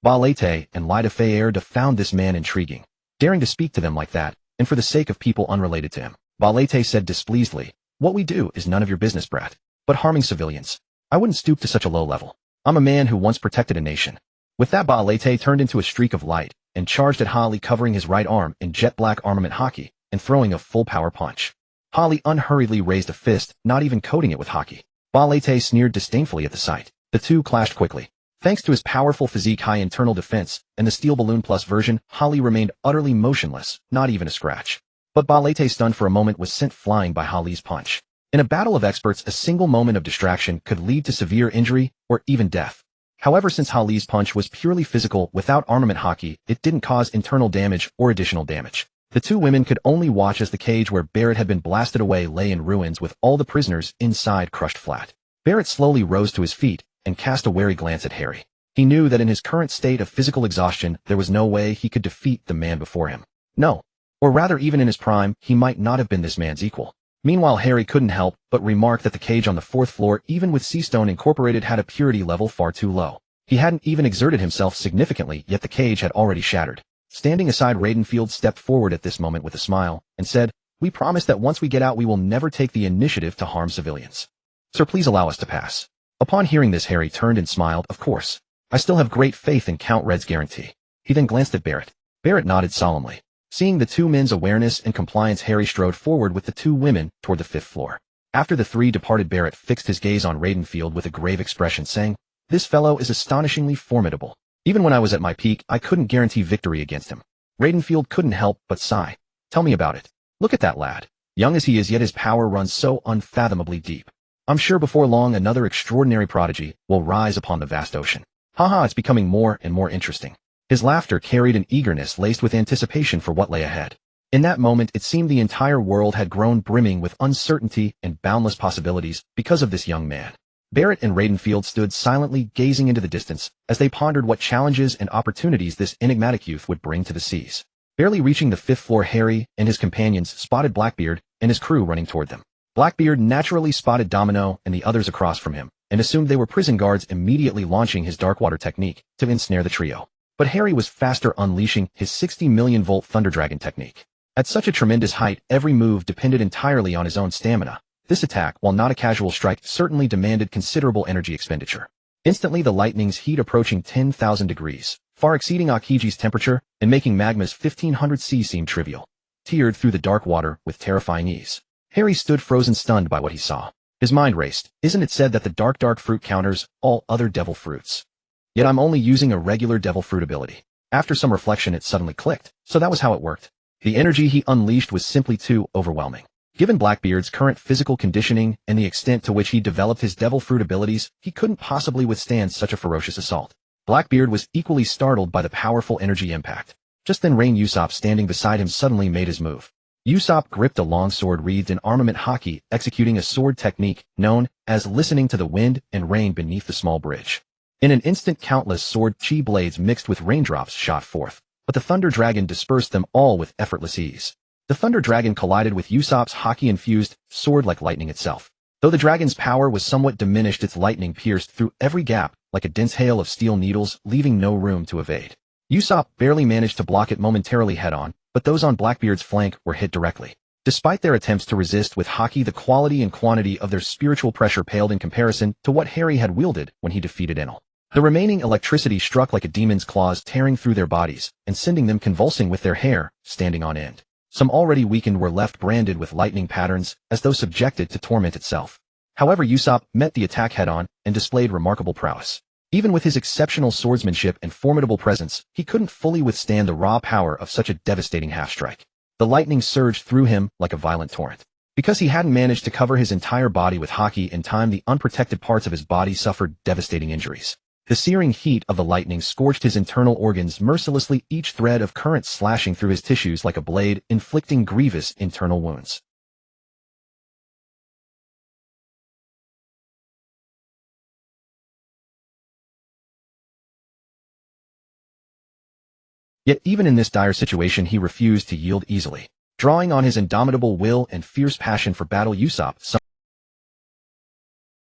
Ba Lete and Lida Feyerda found this man intriguing, daring to speak to them like that, and for the sake of people unrelated to him. Ba Lete said displeasedly, "What we do is none of your business, brat. But harming civilians, I wouldn't stoop to such a low level. I'm a man who once protected a nation." With that, Ba Lete turned into a streak of light and charged at Holly, covering his right arm in jet black armament Haki and throwing a full power punch. Holly unhurriedly raised a fist, not even coating it with Haki. Ba Lete sneered disdainfully at the sight. The two clashed quickly. Thanks to his powerful physique, high internal defense, and the Steel Balloon Plus version, Holly remained utterly motionless, not even a scratch. But Balete, stunned for a moment, was sent flying by Holly's punch. In a battle of experts, a single moment of distraction could lead to severe injury or even death. However, since Holly's punch was purely physical without armament Haki, it didn't cause internal damage or additional damage. The two women could only watch as the cage where Barrett had been blasted away lay in ruins with all the prisoners inside crushed flat. Barrett slowly rose to his feet and cast a wary glance at Harry. He knew that in his current state of physical exhaustion, there was no way he could defeat the man before him. No. Or rather, even in his prime, he might not have been this man's equal. Meanwhile, Harry couldn't help but remark that the cage on the 4th floor, even with Seastone Incorporated, had a purity level far too low. He hadn't even exerted himself significantly, yet the cage had already shattered. Standing aside, Raidenfield stepped forward at this moment with a smile and said, "We promise that once we get out we will never take the initiative to harm civilians. Sir, please allow us to pass." Upon hearing this, Harry turned and smiled. "Of course. I still have great faith in Count Red's guarantee." He then glanced at Barrett. Barrett nodded solemnly. Seeing the two men's awareness and compliance, Harry strode forward with the two women toward the 5th floor. After the three departed, Barrett fixed his gaze on Raidenfield with a grave expression, saying, "This fellow is astonishingly formidable. Even when I was at my peak, I couldn't guarantee victory against him." Raidenfield couldn't help but sigh. "Tell me about it. Look at that lad. Young as he is, yet his power runs so unfathomably deep. I'm sure before long another extraordinary prodigy will rise upon the vast ocean. Haha, it's becoming more and more interesting." His laughter carried an eagerness laced with anticipation for what lay ahead. In that moment, it seemed the entire world had grown brimming with uncertainty and boundless possibilities because of this young man. Barrett and Raidenfield stood silently gazing into the distance as they pondered what challenges and opportunities this enigmatic youth would bring to the seas. Barely reaching the 5th floor, Harry and his companions spotted Blackbeard and his crew running toward them. Blackbeard naturally spotted Domino and the others across from him and assumed they were prison guards, immediately launching his Darkwater technique to ensnare the trio. But Harry was faster, unleashing his 60 million volt Thunder Dragon technique. At such a tremendous height, every move depended entirely on his own stamina. This attack, while not a casual strike, certainly demanded considerable energy expenditure. Instantly, the lightning's heat, approaching 10,000 degrees, far exceeding Akiji's temperature and making Magma's 1500 C seem trivial, teared through the dark water with terrifying ease. Harry stood frozen, stunned by what he saw. His mind raced. Isn't it said that the dark fruit counters all other devil fruits? Yet I'm only using a regular devil fruit ability. After some reflection, it suddenly clicked. So that was how it worked. The energy he unleashed was simply too overwhelming. Given Blackbeard's current physical conditioning and the extent to which he developed his devil fruit abilities, he couldn't possibly withstand such a ferocious assault. Blackbeard was equally startled by the powerful energy impact. Just then, Rain Usopp, standing beside him, suddenly made his move. Usopp gripped a long sword wreathed in armament Haki, executing a sword technique known as listening to the wind and rain beneath the small bridge. In an instant, countless sword chi blades mixed with raindrops shot forth, but the Thunder Dragon dispersed them all with effortless ease. The Thunder Dragon collided with Usopp's Haki-infused sword like lightning itself. Though the dragon's power was somewhat diminished, its lightning pierced through every gap like a dense hail of steel needles, leaving no room to evade. Usopp barely managed to block it momentarily head-on, but those on Blackbeard's flank were hit directly. Despite their attempts to resist with Haki, the quality and quantity of their spiritual pressure paled in comparison to what Harry had wielded when he defeated Enel. The remaining electricity struck like a demon's claws, tearing through their bodies and sending them convulsing with their hair standing on end. Some already weakened were left branded with lightning patterns as though subjected to torment itself. However, Usopp met the attack head-on and displayed remarkable prowess. Even with his exceptional swordsmanship and formidable presence, he couldn't fully withstand the raw power of such a devastating half-strike. The lightning surged through him like a violent torrent. Because he hadn't managed to cover his entire body with Haki in time, the unprotected parts of his body suffered devastating injuries. The searing heat of the lightning scorched his internal organs mercilessly, each thread of current slashing through his tissues like a blade, inflicting grievous internal wounds. Yet even in this dire situation, he refused to yield easily. Drawing on his indomitable will and fierce passion for battle, Usopp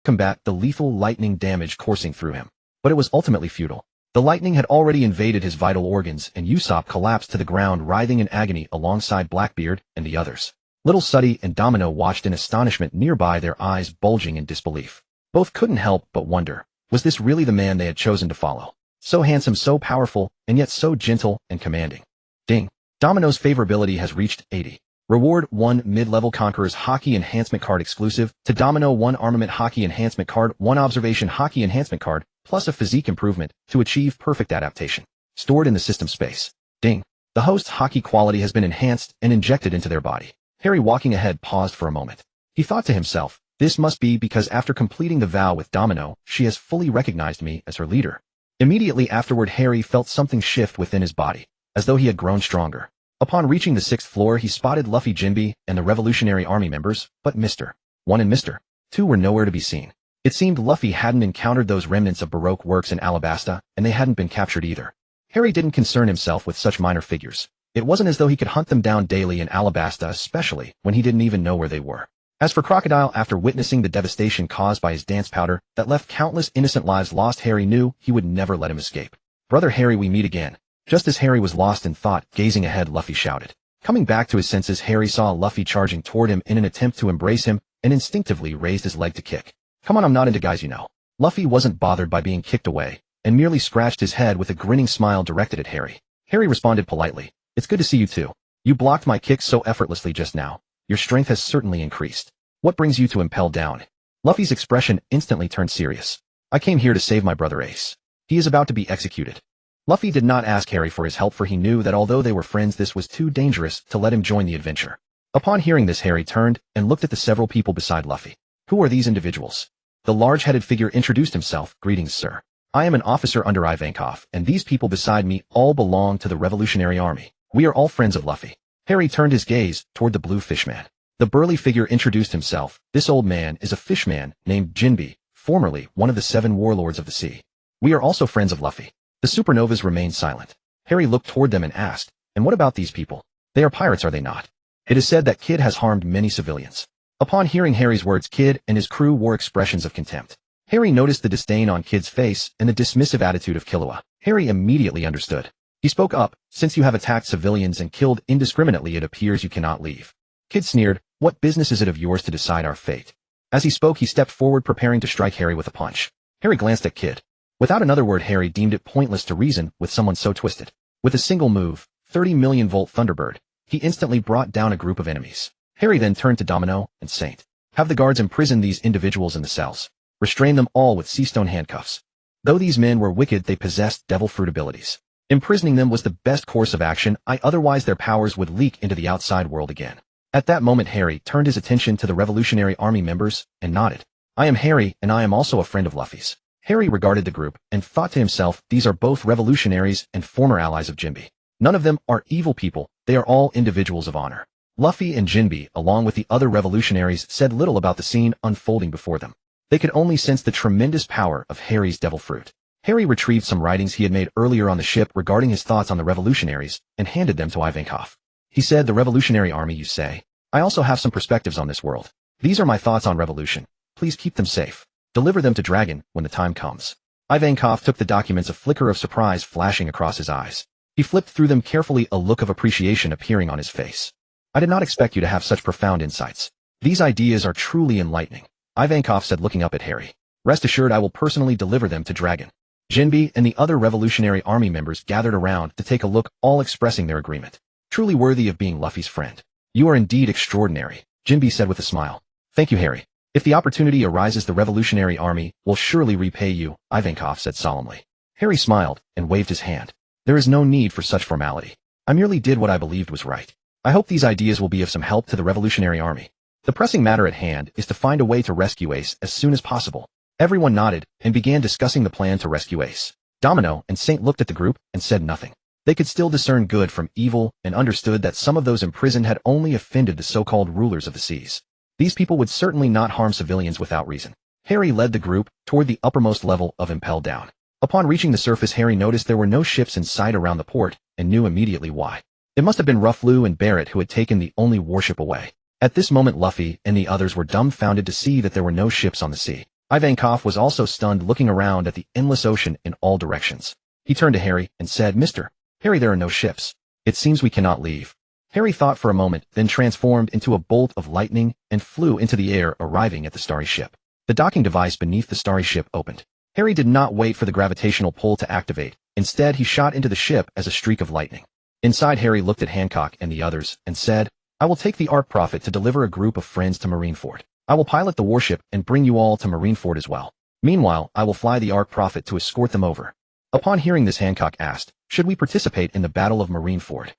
combat the lethal lightning damage coursing through him. But it was ultimately futile. The lightning had already invaded his vital organs, and Usopp collapsed to the ground, writhing in agony alongside Blackbeard and the others. Little Suddy and Domino watched in astonishment nearby, their eyes bulging in disbelief. Both couldn't help but wonder, was this really the man they had chosen to follow? So handsome, so powerful, and yet so gentle and commanding. Ding. Domino's favorability has reached 80. Reward 1 Mid-Level Conqueror's Haki Enhancement Card exclusive to Domino. 1 Armament Haki Enhancement Card. 1 Observation Haki Enhancement Card. plus a physique improvement to achieve perfect adaptation. Stored in the system space. Ding. The host's Haki quality has been enhanced and injected into their body. Harry, walking ahead, paused for a moment. He thought to himself, this must be because after completing the vow with Domino, she has fully recognized me as her leader. Immediately afterward, Harry felt something shift within his body, as though he had grown stronger. Upon reaching the 6th floor, he spotted Luffy, Jinbe, and the Revolutionary Army members, but Mr. 1 and Mr. 2 were nowhere to be seen. It seemed Luffy hadn't encountered those remnants of Baroque works in Alabasta, and they hadn't been captured either. Harry didn't concern himself with such minor figures. It wasn't as though he could hunt them down daily in Alabasta, especially when he didn't even know where they were. As for Crocodile, after witnessing the devastation caused by his dance powder that left countless innocent lives lost, Harry knew he would never let him escape. Brother Harry, we meet again. Just as Harry was lost in thought, gazing ahead, Luffy shouted. Coming back to his senses, Harry saw Luffy charging toward him in an attempt to embrace him, and instinctively raised his leg to kick. Come on, I'm not into guys, you know. Luffy wasn't bothered by being kicked away, and merely scratched his head with a grinning smile directed at Harry. Harry responded politely. It's good to see you too. You blocked my kick so effortlessly just now. Your strength has certainly increased. What brings you to impel down? Luffy's expression instantly turned serious. I came here to save my brother Ace. He is about to be executed. Luffy did not ask Harry for his help, for he knew that although they were friends, this was too dangerous to let him join the adventure. Upon hearing this, Harry turned and looked at the several people beside Luffy. Who are these individuals? The large-headed figure introduced himself. Greetings, sir. I am an officer under Ivankov, and these people beside me all belong to the Revolutionary Army. We are all friends of Luffy. Harry turned his gaze toward the blue fishman. The burly figure introduced himself. This old man is a fishman named Jinbe, formerly one of the 7 warlords of the sea. We are also friends of Luffy. The supernovas remained silent. Harry looked toward them and asked, and what about these people? They are pirates, are they not? It is said that Kid has harmed many civilians. Upon hearing Harry's words, Kid and his crew wore expressions of contempt. Harry noticed the disdain on Kid's face and the dismissive attitude of Killua. Harry immediately understood. He spoke up, since you have attacked civilians and killed indiscriminately, it appears you cannot leave. Kid sneered, what business is it of yours to decide our fate? As he spoke, he stepped forward, preparing to strike Harry with a punch. Harry glanced at Kid. Without another word, Harry deemed it pointless to reason with someone so twisted. With a single move, 30 million volt Thunderbird, he instantly brought down a group of enemies. Harry then turned to Domino and Saint. Have the guards imprison these individuals in the cells. Restrain them all with sea stone handcuffs. Though these men were wicked, they possessed devil fruit abilities. Imprisoning them was the best course of action, otherwise their powers would leak into the outside world again. At that moment, Harry turned his attention to the Revolutionary Army members and nodded. I am Harry, and I am also a friend of Luffy's. Harry regarded the group and thought to himself, these are both revolutionaries and former allies of Jinbe. None of them are evil people, they are all individuals of honor. Luffy and Jinbe, along with the other revolutionaries, said little about the scene unfolding before them. They could only sense the tremendous power of Harry's devil fruit. Harry retrieved some writings he had made earlier on the ship regarding his thoughts on the revolutionaries and handed them to Ivankov. He said, the Revolutionary Army, you say? I also have some perspectives on this world. These are my thoughts on revolution. Please keep them safe. Deliver them to Dragon when the time comes. Ivankov took the documents, a flicker of surprise flashing across his eyes. He flipped through them carefully, a look of appreciation appearing on his face. I did not expect you to have such profound insights. These ideas are truly enlightening, Ivankov said, looking up at Harry. Rest assured, I will personally deliver them to Dragon. Jinbe and the other Revolutionary Army members gathered around to take a look, all expressing their agreement. Truly worthy of being Luffy's friend. You are indeed extraordinary, Jinbe said with a smile. Thank you, Harry. If the opportunity arises, the Revolutionary Army will surely repay you, Ivankov said solemnly. Harry smiled and waved his hand. There is no need for such formality. I merely did what I believed was right. I hope these ideas will be of some help to the Revolutionary Army. The pressing matter at hand is to find a way to rescue Ace as soon as possible. Everyone nodded and began discussing the plan to rescue Ace. Domino and Saint looked at the group and said nothing. They could still discern good from evil and understood that some of those imprisoned had only offended the so-called rulers of the seas. These people would certainly not harm civilians without reason. Harry led the group toward the uppermost level of Impel Down. Upon reaching the surface, Harry noticed there were no ships in sight around the port and knew immediately why. It must have been Ruffalo and Barrett who had taken the only warship away. At this moment, Luffy and the others were dumbfounded to see that there were no ships on the sea. Ivankov was also stunned, looking around at the endless ocean in all directions. He turned to Harry and said, Mr. Harry, there are no ships. It seems we cannot leave. Harry thought for a moment, then transformed into a bolt of lightning and flew into the air, arriving at the starry ship. The docking device beneath the starry ship opened. Harry did not wait for the gravitational pull to activate. Instead, he shot into the ship as a streak of lightning. Inside, Harry looked at Hancock and the others and said, I will take the Ark Prophet to deliver a group of friends to Marineford. I will pilot the warship and bring you all to Marineford as well. Meanwhile, I will fly the Ark Prophet to escort them over. Upon hearing this, Hancock asked, should we participate in the Battle of Marineford?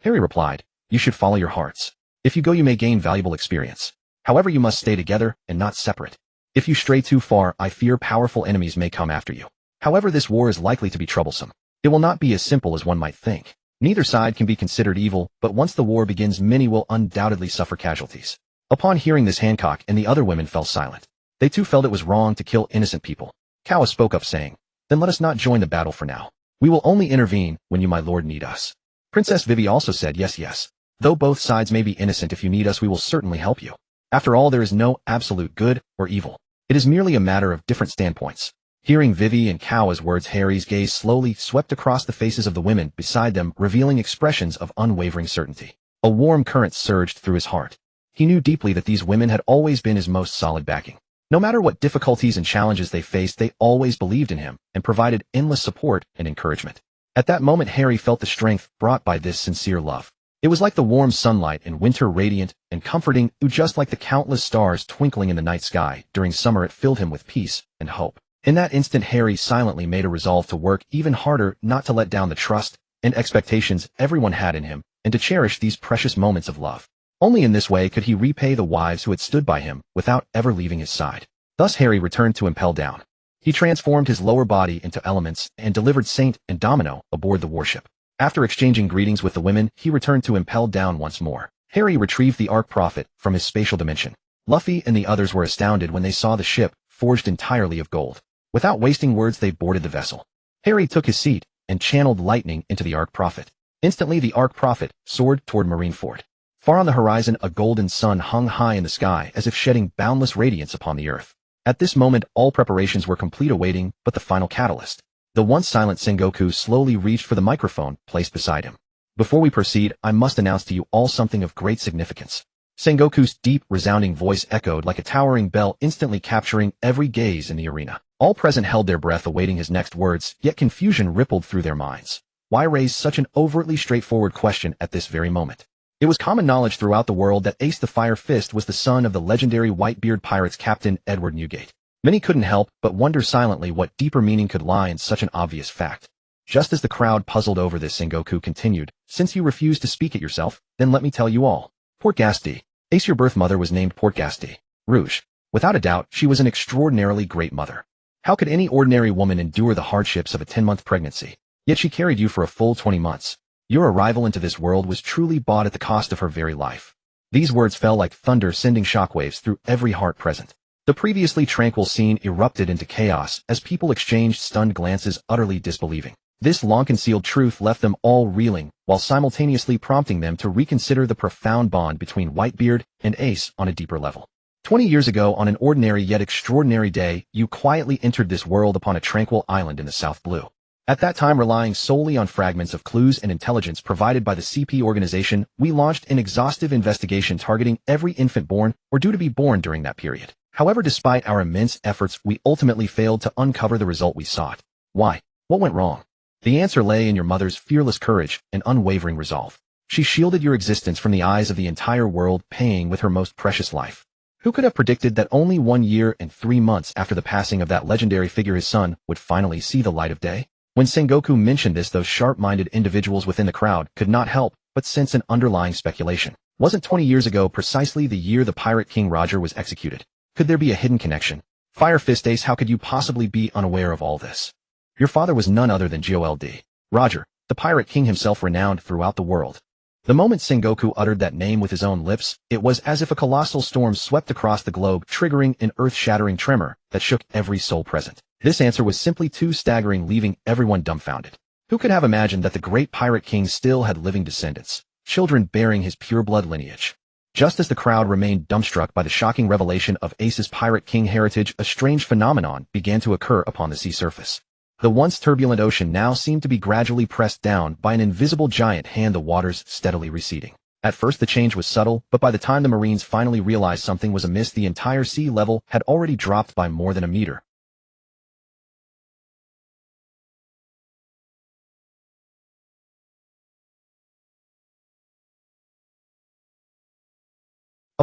Harry replied, you should follow your hearts. If you go, you may gain valuable experience. However, you must stay together and not separate. If you stray too far, I fear powerful enemies may come after you. However, this war is likely to be troublesome. It will not be as simple as one might think. Neither side can be considered evil, but once the war begins, many will undoubtedly suffer casualties. Upon hearing this, Hancock and the other women fell silent. They too felt it was wrong to kill innocent people. Kawa spoke up saying, then let us not join the battle for now. We will only intervene when you, my lord, need us. Princess Vivi also said, yes. Though both sides may be innocent, if you need us, we will certainly help you. After all, there is no absolute good or evil. It is merely a matter of different standpoints. Hearing Vivi and Kawa's words, Harry's gaze slowly swept across the faces of the women beside them, revealing expressions of unwavering certainty. A warm current surged through his heart. He knew deeply that these women had always been his most solid backing. No matter what difficulties and challenges they faced, they always believed in him and provided endless support and encouragement. At that moment, Harry felt the strength brought by this sincere love. It was like the warm sunlight in winter, radiant and comforting, just like the countless stars twinkling in the night sky. During summer, it filled him with peace and hope. In that instant, Harry silently made a resolve to work even harder, not to let down the trust and expectations everyone had in him, and to cherish these precious moments of love. Only in this way could he repay the wives who had stood by him without ever leaving his side. Thus Harry returned to Impel Down. He transformed his lower body into elements and delivered Saint and Domino aboard the warship. After exchanging greetings with the women, he returned to Impel Down once more. Harry retrieved the Ark Prophet from his spatial dimension. Luffy and the others were astounded when they saw the ship, forged entirely of gold. Without wasting words, they boarded the vessel. Harry took his seat and channeled lightning into the Ark Prophet. Instantly, the Ark Prophet soared toward Marineford. Far on the horizon, a golden sun hung high in the sky, as if shedding boundless radiance upon the earth. At this moment, all preparations were complete, awaiting but the final catalyst. The once silent Sengoku slowly reached for the microphone placed beside him. Before we proceed, I must announce to you all something of great significance. Sengoku's deep, resounding voice echoed like a towering bell, instantly capturing every gaze in the arena. All present held their breath, awaiting his next words, yet confusion rippled through their minds. Why raise such an overtly straightforward question at this very moment? It was common knowledge throughout the world that Ace the Fire Fist was the son of the legendary Whitebeard pirates Captain Edward Newgate. Many couldn't help but wonder silently what deeper meaning could lie in such an obvious fact. Just as the crowd puzzled over this, Sengoku continued, since you refuse to speak it yourself, then let me tell you all. Portgasti. Ace, your birth mother was named Portgasti Rouge. Without a doubt, she was an extraordinarily great mother. How could any ordinary woman endure the hardships of a 10-month pregnancy? Yet she carried you for a full 20 months. Your arrival into this world was truly bought at the cost of her very life. These words fell like thunder, sending shockwaves through every heart present. The previously tranquil scene erupted into chaos as people exchanged stunned glances, utterly disbelieving. This long-concealed truth left them all reeling, while simultaneously prompting them to reconsider the profound bond between Whitebeard and Ace on a deeper level. 20 years ago, on an ordinary yet extraordinary day, you quietly entered this world upon a tranquil island in the South Blue. At that time, relying solely on fragments of clues and intelligence provided by the CP organization, we launched an exhaustive investigation targeting every infant born or due to be born during that period. However, despite our immense efforts, we ultimately failed to uncover the result we sought. Why? What went wrong? The answer lay in your mother's fearless courage and unwavering resolve. She shielded your existence from the eyes of the entire world, paying with her most precious life. Who could have predicted that only 1 year and 3 months after the passing of that legendary figure, his son would finally see the light of day? When Sengoku mentioned this, those sharp-minded individuals within the crowd could not help but sense an underlying speculation. Wasn't 20 years ago precisely the year the Pirate King Roger was executed? Could there be a hidden connection? Fire Fist Ace, how could you possibly be unaware of all this? Your father was none other than Gold Roger, the Pirate King himself, renowned throughout the world. The moment Sengoku uttered that name with his own lips, it was as if a colossal storm swept across the globe, triggering an earth-shattering tremor that shook every soul present. This answer was simply too staggering, leaving everyone dumbfounded. Who could have imagined that the great Pirate King still had living descendants, children bearing his pure blood lineage? Just as the crowd remained dumbstruck by the shocking revelation of Ace's Pirate King heritage, a strange phenomenon began to occur upon the sea surface. The once turbulent ocean now seemed to be gradually pressed down by an invisible giant hand, the waters steadily receding. At first the change was subtle, but by the time the Marines finally realized something was amiss, the entire sea level had already dropped by more than a meter.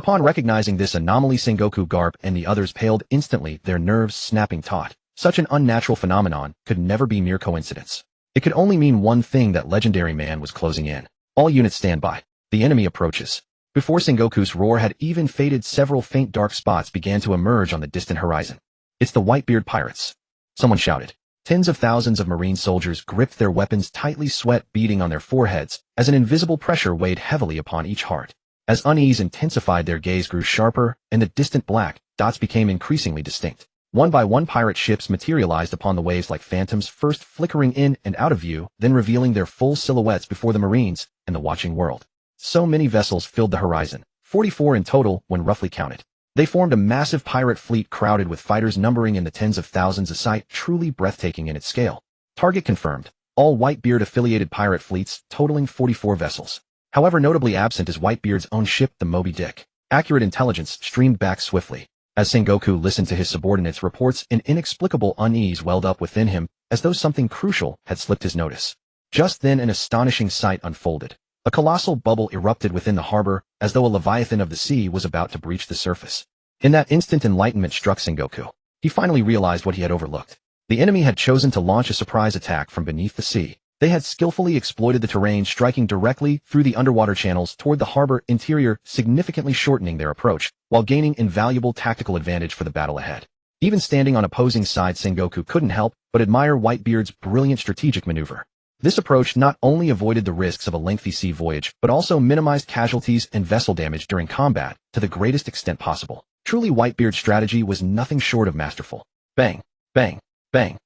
Upon recognizing this anomaly, Sengoku, Garp, and the others paled instantly, their nerves snapping taut. Such an unnatural phenomenon could never be mere coincidence. It could only mean one thing: that legendary man was closing in. All units stand by. The enemy approaches. Before Sengoku's roar had even faded, several faint dark spots began to emerge on the distant horizon. It's the Whitebeard pirates, someone shouted. Tens of thousands of marine soldiers gripped their weapons tightly, sweat beading on their foreheads, as an invisible pressure weighed heavily upon each heart. As unease intensified, their gaze grew sharper, and the distant black dots became increasingly distinct. One by one, pirate ships materialized upon the waves like phantoms, first flickering in and out of view, then revealing their full silhouettes before the marines and the watching world. So many vessels filled the horizon, 44 in total when roughly counted. They formed a massive pirate fleet crowded with fighters numbering in the tens of thousands, a sight truly breathtaking in its scale. Target confirmed. All Whitebeard-affiliated pirate fleets, totaling 44 vessels. However, notably absent is Whitebeard's own ship, the Moby Dick. Accurate intelligence streamed back swiftly. As Sengoku listened to his subordinates' reports, an inexplicable unease welled up within him, as though something crucial had slipped his notice. Just then an astonishing sight unfolded. A colossal bubble erupted within the harbor, as though a leviathan of the sea was about to breach the surface. In that instant, enlightenment struck Sengoku. He finally realized what he had overlooked. The enemy had chosen to launch a surprise attack from beneath the sea. They had skillfully exploited the terrain, striking directly through the underwater channels toward the harbor interior, significantly shortening their approach, while gaining invaluable tactical advantage for the battle ahead. Even standing on opposing sides, Sengoku couldn't help but admire Whitebeard's brilliant strategic maneuver. This approach not only avoided the risks of a lengthy sea voyage, but also minimized casualties and vessel damage during combat to the greatest extent possible. Truly, Whitebeard's strategy was nothing short of masterful. Bang, bang, bang.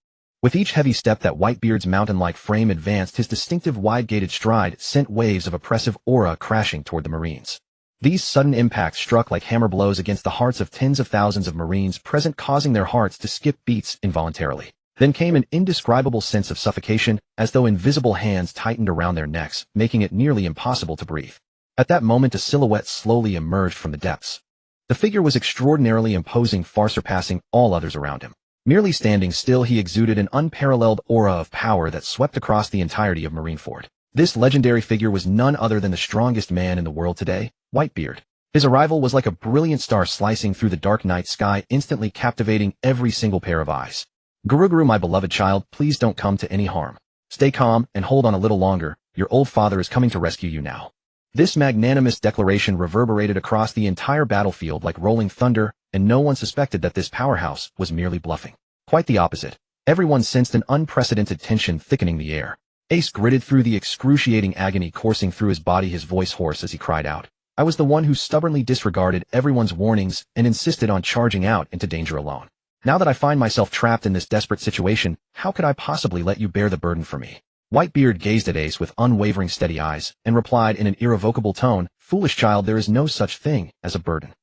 With each heavy step that Whitebeard's mountain-like frame advanced, his distinctive wide-gated stride sent waves of oppressive aura crashing toward the marines. These sudden impacts struck like hammer blows against the hearts of tens of thousands of marines present, causing their hearts to skip beats involuntarily. Then came an indescribable sense of suffocation, as though invisible hands tightened around their necks, making it nearly impossible to breathe. At that moment, a silhouette slowly emerged from the depths. The figure was extraordinarily imposing, far surpassing all others around him. Merely standing still, he exuded an unparalleled aura of power that swept across the entirety of Marineford. This legendary figure was none other than the strongest man in the world today, Whitebeard. His arrival was like a brilliant star slicing through the dark night sky, instantly captivating every single pair of eyes. Guru, my beloved child, please don't come to any harm. Stay calm and hold on a little longer. Your old father is coming to rescue you now. This magnanimous declaration reverberated across the entire battlefield like rolling thunder, and no one suspected that this powerhouse was merely bluffing. Quite the opposite. Everyone sensed an unprecedented tension thickening the air. Ace gritted through the excruciating agony coursing through his body, his voice hoarse as he cried out. I was the one who stubbornly disregarded everyone's warnings and insisted on charging out into danger alone. Now that I find myself trapped in this desperate situation, how could I possibly let you bear the burden for me? Whitebeard gazed at Ace with unwavering steady eyes, and replied in an irrevocable tone, Foolish child, there is no such thing as a burden.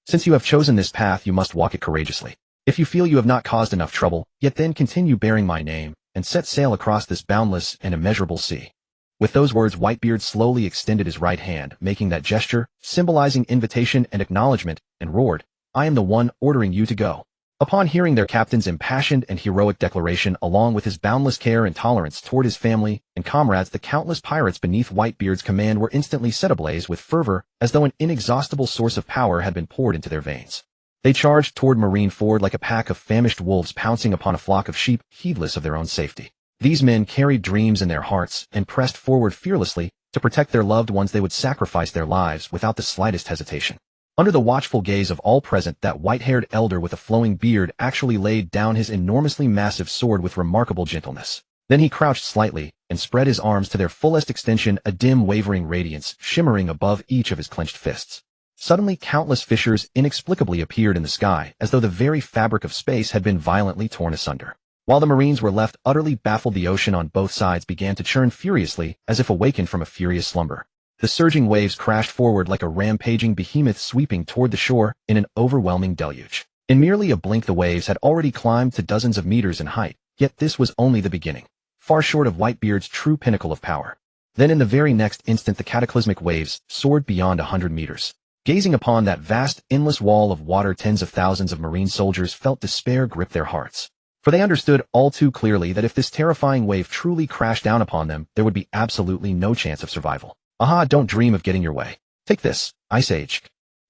Since you have chosen this path, you must walk it courageously. If you feel you have not caused enough trouble, yet then continue bearing my name, and set sail across this boundless and immeasurable sea. With those words, Whitebeard slowly extended his right hand, making that gesture, symbolizing invitation and acknowledgement, and roared, I am the one ordering you to go. Upon hearing their captain's impassioned and heroic declaration, along with his boundless care and tolerance toward his family and comrades, the countless pirates beneath Whitebeard's command were instantly set ablaze with fervor, as though an inexhaustible source of power had been poured into their veins. They charged toward Marineford like a pack of famished wolves pouncing upon a flock of sheep, heedless of their own safety. These men carried dreams in their hearts and pressed forward fearlessly. To protect their loved ones, they would sacrifice their lives without the slightest hesitation. Under the watchful gaze of all present, that white-haired elder with a flowing beard actually laid down his enormously massive sword with remarkable gentleness. Then he crouched slightly and spread his arms to their fullest extension, a dim wavering radiance shimmering above each of his clenched fists. Suddenly, countless fissures inexplicably appeared in the sky, as though the very fabric of space had been violently torn asunder. While the Marines were left utterly baffled, the ocean on both sides began to churn furiously, as if awakened from a furious slumber. The surging waves crashed forward like a rampaging behemoth sweeping toward the shore in an overwhelming deluge. In merely a blink, the waves had already climbed to dozens of meters in height, yet this was only the beginning, far short of Whitebeard's true pinnacle of power. Then in the very next instant, the cataclysmic waves soared beyond 100 meters. Gazing upon that vast, endless wall of water, tens of thousands of Marine soldiers felt despair grip their hearts. For they understood all too clearly that if this terrifying wave truly crashed down upon them, there would be absolutely no chance of survival. Aha, don't dream of getting your way. Take this, Ice Age.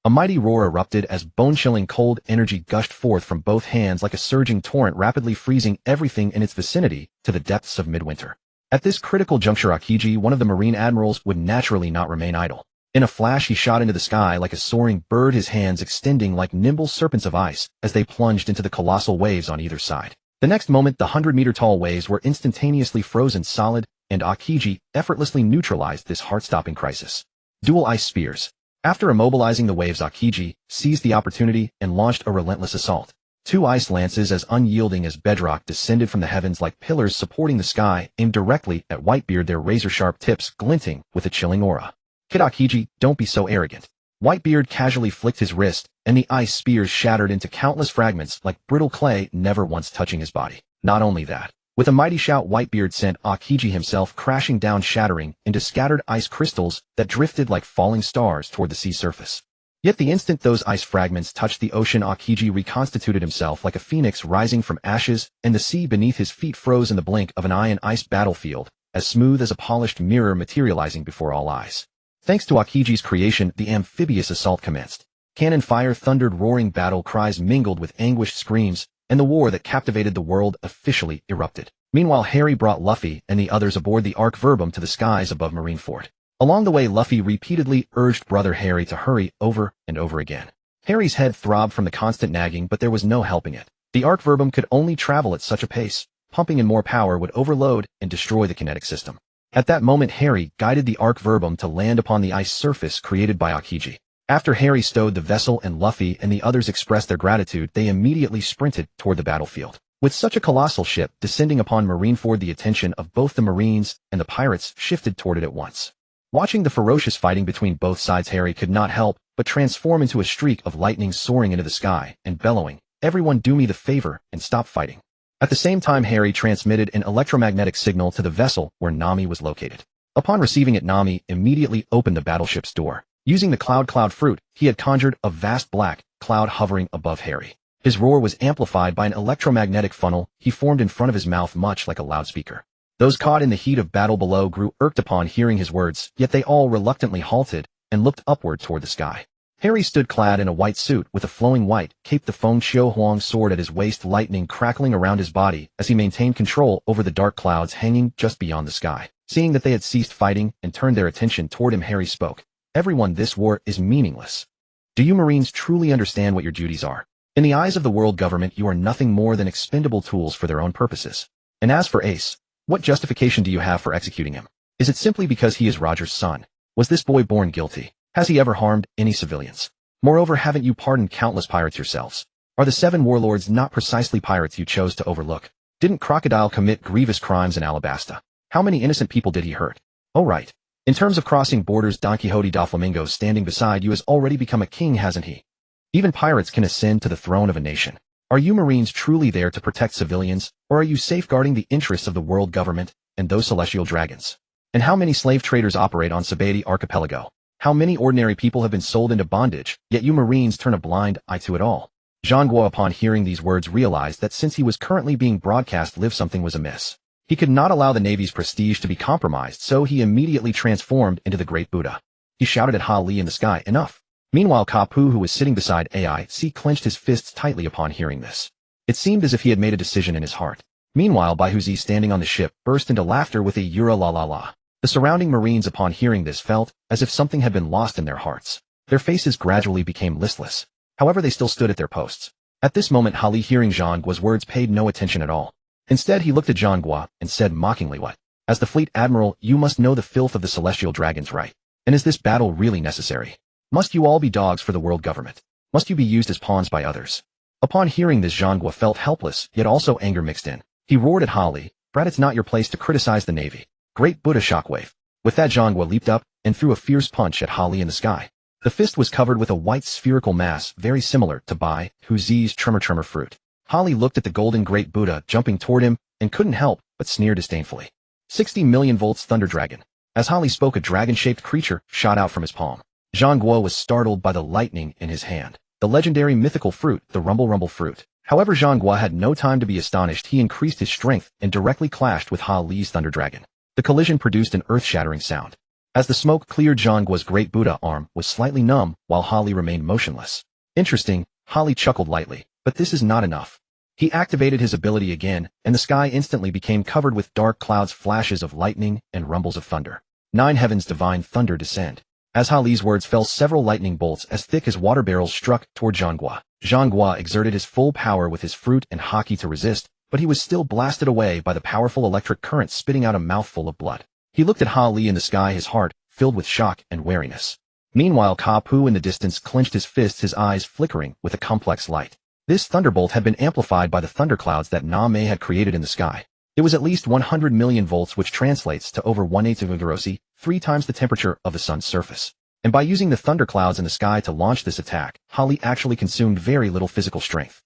A mighty roar erupted as bone-chilling cold energy gushed forth from both hands like a surging torrent, rapidly freezing everything in its vicinity to the depths of midwinter. At this critical juncture, Akiji, one of the marine admirals, would naturally not remain idle. In a flash, he shot into the sky like a soaring bird, his hands extending like nimble serpents of ice as they plunged into the colossal waves on either side. The next moment, the 100-meter-tall waves were instantaneously frozen solid, and Akiji effortlessly neutralized this heart-stopping crisis. Dual ice spears. After immobilizing the waves, Akiji seized the opportunity and launched a relentless assault. Two ice lances as unyielding as bedrock descended from the heavens like pillars supporting the sky, aimed directly at Whitebeard, their razor-sharp tips glinting with a chilling aura. "Kid Akiji, don't be so arrogant." Whitebeard casually flicked his wrist, and the ice spears shattered into countless fragments like brittle clay, never once touching his body. Not only that, with a mighty shout, Whitebeard sent Akiji himself crashing down, shattering into scattered ice crystals that drifted like falling stars toward the sea surface. Yet the instant those ice fragments touched the ocean, Akiji reconstituted himself like a phoenix rising from ashes, and the sea beneath his feet froze in the blink of an eye, an ice battlefield, as smooth as a polished mirror materializing before all eyes. Thanks to Akiji's creation, the amphibious assault commenced. Cannon fire thundered, roaring battle cries mingled with anguished screams, and the war that captivated the world officially erupted. Meanwhile, Harry brought Luffy and the others aboard the Ark Verbum to the skies above Marineford. Along the way, Luffy repeatedly urged brother Harry to hurry over and over again. Harry's head throbbed from the constant nagging, but there was no helping it. The Ark Verbum could only travel at such a pace. Pumping in more power would overload and destroy the kinetic system. At that moment, Harry guided the Ark Verbum to land upon the ice surface created by Akiji. After Harry stowed the vessel and Luffy and the others expressed their gratitude, they immediately sprinted toward the battlefield. With such a colossal ship descending upon Marineford, the attention of both the Marines and the pirates shifted toward it at once. Watching the ferocious fighting between both sides, Harry could not help but transform into a streak of lightning, soaring into the sky and bellowing, "Everyone do me the favor and stop fighting." At the same time, Harry transmitted an electromagnetic signal to the vessel where Nami was located. Upon receiving it, Nami immediately opened the battleship's door. Using the cloud fruit, he had conjured a vast black cloud hovering above Harry. His roar was amplified by an electromagnetic funnel he formed in front of his mouth, much like a loudspeaker. Those caught in the heat of battle below grew irked upon hearing his words, yet they all reluctantly halted and looked upward toward the sky. Harry stood clad in a white suit with a flowing white cape, the Feng Qiu Huang sword at his waist, lightning crackling around his body as he maintained control over the dark clouds hanging just beyond the sky. Seeing that they had ceased fighting and turned their attention toward him, Harry spoke. "Everyone, this war is meaningless. Do you Marines truly understand what your duties are? In the eyes of the world government, you are nothing more than expendable tools for their own purposes. And as for Ace, what justification do you have for executing him? Is it simply because he is Roger's son? Was this boy born guilty? Has he ever harmed any civilians? Moreover, haven't you pardoned countless pirates yourselves? Are the 7 warlords not precisely pirates you chose to overlook? Didn't Crocodile commit grievous crimes in Alabasta? How many innocent people did he hurt? Oh right. In terms of crossing borders, Don Quixote Doflamingo standing beside you has already become a king, hasn't he? Even pirates can ascend to the throne of a nation. Are you Marines truly there to protect civilians, or are you safeguarding the interests of the world government and those celestial dragons? And how many slave traders operate on Sabati Archipelago? How many ordinary people have been sold into bondage, yet you Marines turn a blind eye to it all? Jean Guo, upon hearing these words, realized that since he was currently being broadcast live, something was amiss. He could not allow the Navy's prestige to be compromised, so he immediately transformed into the Great Buddha. He shouted at Ha Li in the sky, "Enough!" Meanwhile, Kapu, who was sitting beside AIC, clenched his fists tightly upon hearing this. It seemed as if he had made a decision in his heart. Meanwhile, Baihuzi, standing on the ship, burst into laughter with a "Yura la la la." The surrounding Marines, upon hearing this, felt as if something had been lost in their hearts. Their faces gradually became listless. However, they still stood at their posts. At this moment, Hali, hearing Zhang Guo's words, paid no attention at all. Instead, he looked at Zhang Guo and said mockingly, "What? As the fleet admiral, you must know the filth of the celestial dragons, right? And is this battle really necessary? Must you all be dogs for the world government? Must you be used as pawns by others?" Upon hearing this, Zhang Guo felt helpless, yet also anger mixed in. He roared at Hali, "Brad, it's not your place to criticize the Navy." Great Buddha shockwave. With that, Zhang Guo leaped up and threw a fierce punch at Hali in the sky. The fist was covered with a white spherical mass very similar to Bai Huzi's tremor fruit. Hali looked at the golden Great Buddha jumping toward him and couldn't help but sneer disdainfully. 60 million volts Thunder Dragon. As Hali spoke, a dragon-shaped creature shot out from his palm. Zhang Guo was startled by the lightning in his hand. The legendary mythical fruit, the Rumble fruit. However, Zhang Guo had no time to be astonished. He increased his strength and directly clashed with Ha Li's Thunder Dragon. The collision produced an earth-shattering sound. As the smoke cleared, Zhangguo's great Buddha arm was slightly numb while Holly remained motionless. Interesting, Holly chuckled lightly, but this is not enough. He activated his ability again, and the sky instantly became covered with dark clouds, flashes of lightning, and rumbles of thunder. 9 heavens divine thunder descend. As Holly's words fell, several lightning bolts as thick as water barrels struck toward Zhangguo. Zhangguo exerted his full power with his fruit and Haki to resist, but he was still blasted away by the powerful electric current, spitting out a mouthful of blood. He looked at Holly in the sky, his heart filled with shock and wariness. Meanwhile, Kapu in the distance clenched his fists, his eyes flickering with a complex light. This thunderbolt had been amplified by the thunderclouds that Nami had created in the sky. It was at least 100 million volts, which translates to over 1/8 of Ugarosi, 3 times the temperature of the sun's surface. And by using the thunderclouds in the sky to launch this attack, Holly actually consumed very little physical strength.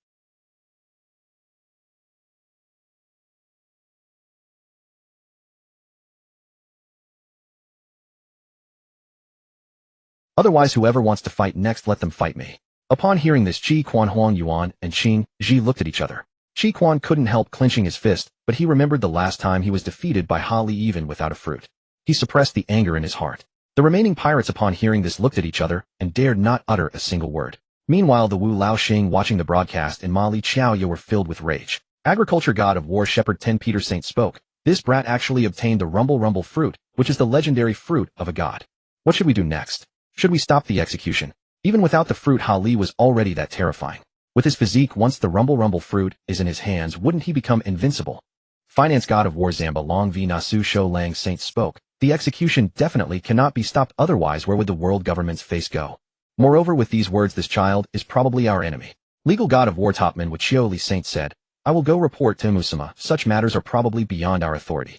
Otherwise, whoever wants to fight next, let them fight me. Upon hearing this, Chi Quan, Huang Yuan, and Qing Ji looked at each other. Chi Quan couldn't help clenching his fist, but he remembered the last time he was defeated by Holly even without a fruit. He suppressed the anger in his heart. The remaining pirates, upon hearing this, looked at each other and dared not utter a single word. Meanwhile, the Wu Laoxing watching the broadcast and Mali Qiaoyu were filled with rage. Agriculture god of war Shepherd 10 Peter Saint spoke. This brat actually obtained the rumble fruit, which is the legendary fruit of a god. What should we do next? Should we stop the execution? Even without the fruit, Holly was already that terrifying. With his physique, once the rumble fruit is in his hands, wouldn't he become invincible? Finance god of war Zamba Long V Nasu Shou Lang Saint spoke. The execution definitely cannot be stopped, otherwise where would the world government's face go? Moreover, with these words, this child is probably our enemy. Legal god of war Topman with Chioli Saint said, I will go report to Musama. Such matters are probably beyond our authority.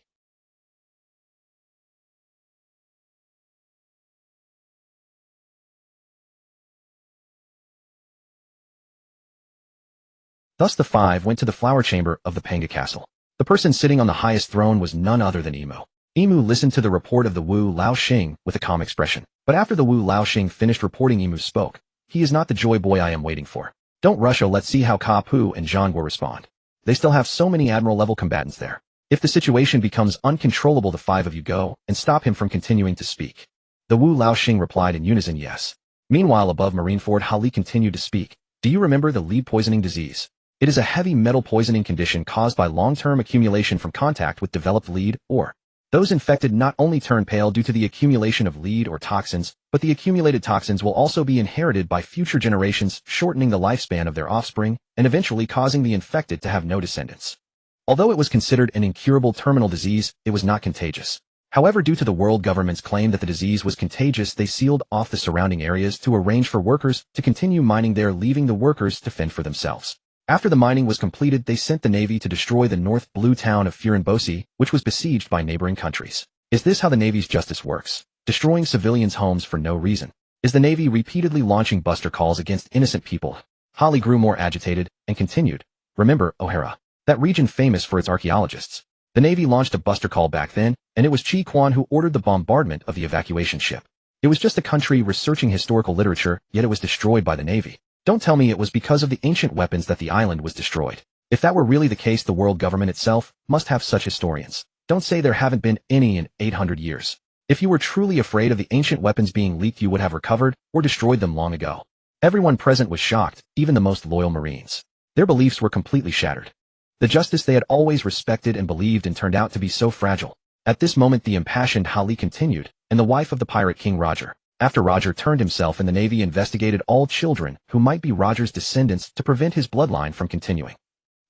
Thus the 5 went to the flower chamber of the Panga castle. The person sitting on the highest throne was none other than Emu. Emu listened to the report of the Wu Laoxing with a calm expression. But after the Wu Laoxing finished reporting, Emu spoke. He is not the joy boy I am waiting for. Don't rush, let's see how Kapu and Zhangguo respond. They still have so many admiral-level combatants there. If the situation becomes uncontrollable, the 5 of you go and stop him from continuing to speak. The Wu Laoxing replied in unison, yes. Meanwhile, above Marineford, Holly continued to speak. Do you remember the lead poisoning disease? It is a heavy metal poisoning condition caused by long-term accumulation from contact with developed lead ore. Those infected not only turn pale due to the accumulation of lead or toxins, but the accumulated toxins will also be inherited by future generations, shortening the lifespan of their offspring and eventually causing the infected to have no descendants. Although it was considered an incurable terminal disease, it was not contagious. However, due to the world government's claim that the disease was contagious, they sealed off the surrounding areas to arrange for workers to continue mining there, leaving the workers to fend for themselves. After the mining was completed, they sent the navy to destroy the North Blue town of Furinbosi, which was besieged by neighboring countries. Is this how the navy's justice works? Destroying civilians' homes for no reason? Is the navy repeatedly launching buster calls against innocent people? Holly grew more agitated and continued. Remember, O'Hara, that region famous for its archaeologists. The navy launched a buster call back then, and it was Chi Quan who ordered the bombardment of the evacuation ship. It was just a country researching historical literature, yet it was destroyed by the navy. Don't tell me it was because of the ancient weapons that the island was destroyed. If that were really the case, the world government itself must have such historians. Don't say there haven't been any in 800 years. If you were truly afraid of the ancient weapons being leaked, you would have recovered or destroyed them long ago. Everyone present was shocked, even the most loyal Marines. Their beliefs were completely shattered. The justice they had always respected and believed in turned out to be so fragile. At this moment, the impassioned Holly continued, and the wife of the pirate king Roger. After Roger turned himself and the navy investigated all children who might be Roger's descendants to prevent his bloodline from continuing.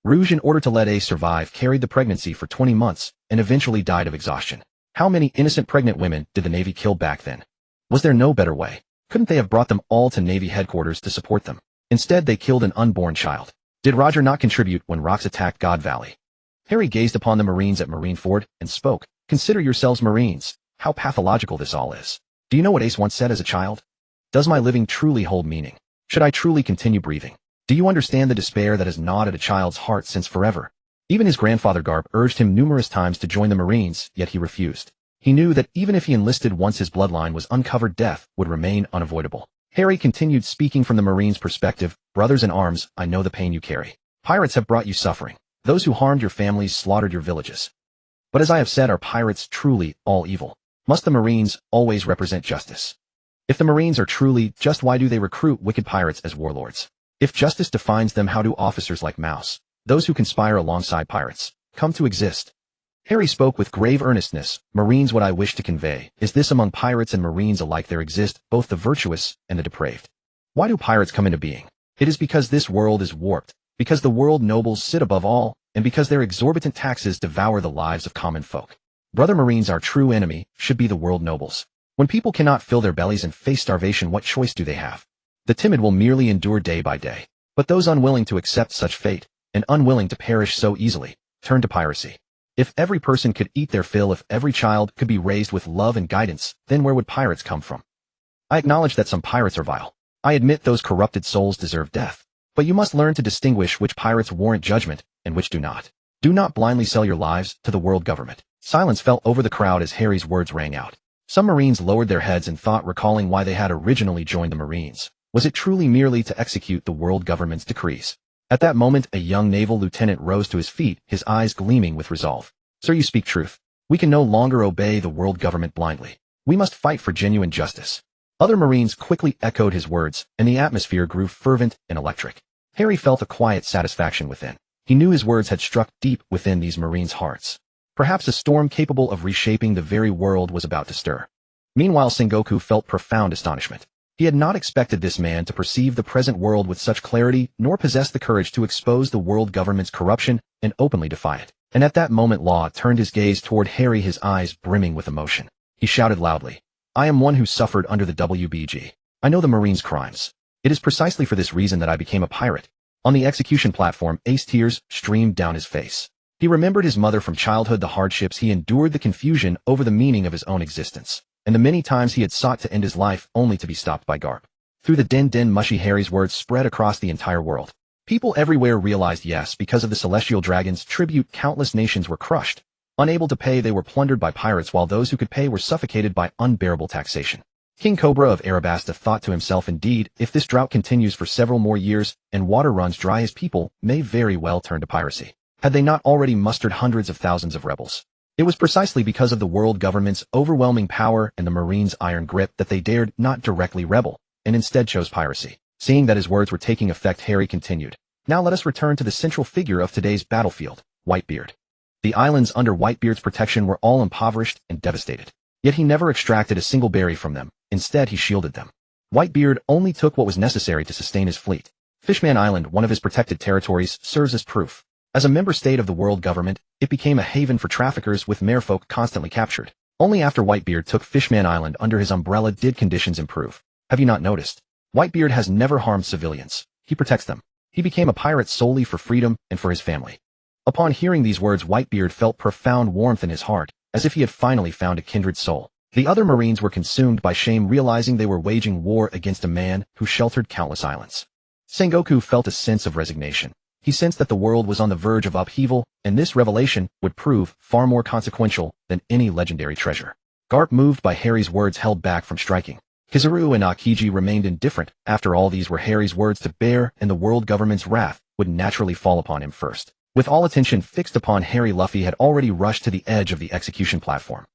Rouge, in order to let A survive, carried the pregnancy for 20 months and eventually died of exhaustion. How many innocent pregnant women did the navy kill back then? Was there no better way? Couldn't they have brought them all to navy headquarters to support them? Instead, they killed an unborn child. Did Roger not contribute when rocks attacked God Valley? Harry gazed upon the Marines at Marineford and spoke. Consider yourselves Marines. How pathological this all is. Do you know what Ace once said as a child? Does my living truly hold meaning? Should I truly continue breathing? Do you understand the despair that has gnawed at a child's heart since forever? Even his grandfather Garp urged him numerous times to join the Marines, yet he refused. He knew that even if he enlisted once his bloodline was uncovered, death would remain unavoidable. Harry continued, speaking from the Marines' perspective. Brothers in arms, I know the pain you carry. Pirates have brought you suffering. Those who harmed your families slaughtered your villages. But as I have said, are pirates truly all evil? Must the Marines always represent justice? If the Marines are truly just, why do they recruit wicked pirates as warlords? If justice defines them, how do officers like Mouse, those who conspire alongside pirates, come to exist? Harry spoke with grave earnestness. Marines, what I wish to convey is this: among pirates and Marines alike there exist both the virtuous and the depraved. Why do pirates come into being? It is because this world is warped, because the world nobles sit above all, and because their exorbitant taxes devour the lives of common folk. Brother Marines, our true enemy should be the world nobles. When people cannot fill their bellies and face starvation, what choice do they have? The timid will merely endure day by day. But those unwilling to accept such fate, and unwilling to perish so easily, turn to piracy. If every person could eat their fill, if every child could be raised with love and guidance, then where would pirates come from? I acknowledge that some pirates are vile. I admit those corrupted souls deserve death. But you must learn to distinguish which pirates warrant judgment, and which do not. Do not blindly sell your lives to the world government. Silence fell over the crowd as Harry's words rang out. Some Marines lowered their heads in thought, recalling why they had originally joined the Marines. Was it truly merely to execute the world government's decrees? At that moment, a young naval lieutenant rose to his feet, his eyes gleaming with resolve. Sir, you speak truth. We can no longer obey the world government blindly. We must fight for genuine justice. Other Marines quickly echoed his words, and the atmosphere grew fervent and electric. Harry felt a quiet satisfaction within. He knew his words had struck deep within these Marines' hearts. Perhaps a storm capable of reshaping the very world was about to stir. Meanwhile, Sengoku felt profound astonishment. He had not expected this man to perceive the present world with such clarity, nor possess the courage to expose the world government's corruption and openly defy it. And at that moment, Law turned his gaze toward Harry, his eyes brimming with emotion. He shouted loudly, "I am one who suffered under the WBG. I know the Marines' crimes. It is precisely for this reason that I became a pirate." On the execution platform, Ace tears streamed down his face. He remembered his mother from childhood, the hardships he endured, the confusion over the meaning of his own existence, and the many times he had sought to end his life only to be stopped by Garp. Through the din mushy, Harry's words spread across the entire world. People everywhere realized, yes, because of the celestial dragon's tribute, countless nations were crushed. Unable to pay, they were plundered by pirates, while those who could pay were suffocated by unbearable taxation. King Cobra of Arabasta thought to himself, indeed, if this drought continues for several more years and water runs dry, his people may very well turn to piracy. Had they not already mustered hundreds of thousands of rebels? It was precisely because of the world government's overwhelming power and the Marines' iron grip that they dared not directly rebel, and instead chose piracy. Seeing that his words were taking effect, Harry continued, "Now let us return to the central figure of today's battlefield, Whitebeard." The islands under Whitebeard's protection were all impoverished and devastated. Yet he never extracted a single berry from them. Instead, he shielded them. Whitebeard only took what was necessary to sustain his fleet. Fishman Island, one of his protected territories, serves as proof. As a member state of the world government, it became a haven for traffickers, with merfolk constantly captured. Only after Whitebeard took Fishman Island under his umbrella did conditions improve. Have you not noticed? Whitebeard has never harmed civilians. He protects them. He became a pirate solely for freedom and for his family. Upon hearing these words, Whitebeard felt profound warmth in his heart, as if he had finally found a kindred soul. The other Marines were consumed by shame, realizing they were waging war against a man who sheltered countless islands. Sengoku felt a sense of resignation. He sensed that the world was on the verge of upheaval, and this revelation would prove far more consequential than any legendary treasure. Garp, moved by Harry's words, held back from striking. Kizaru and Akiji remained indifferent. After all, these were Harry's words to bear, and the world government's wrath would naturally fall upon him first. With all attention fixed upon Harry, Luffy had already rushed to the edge of the execution platform.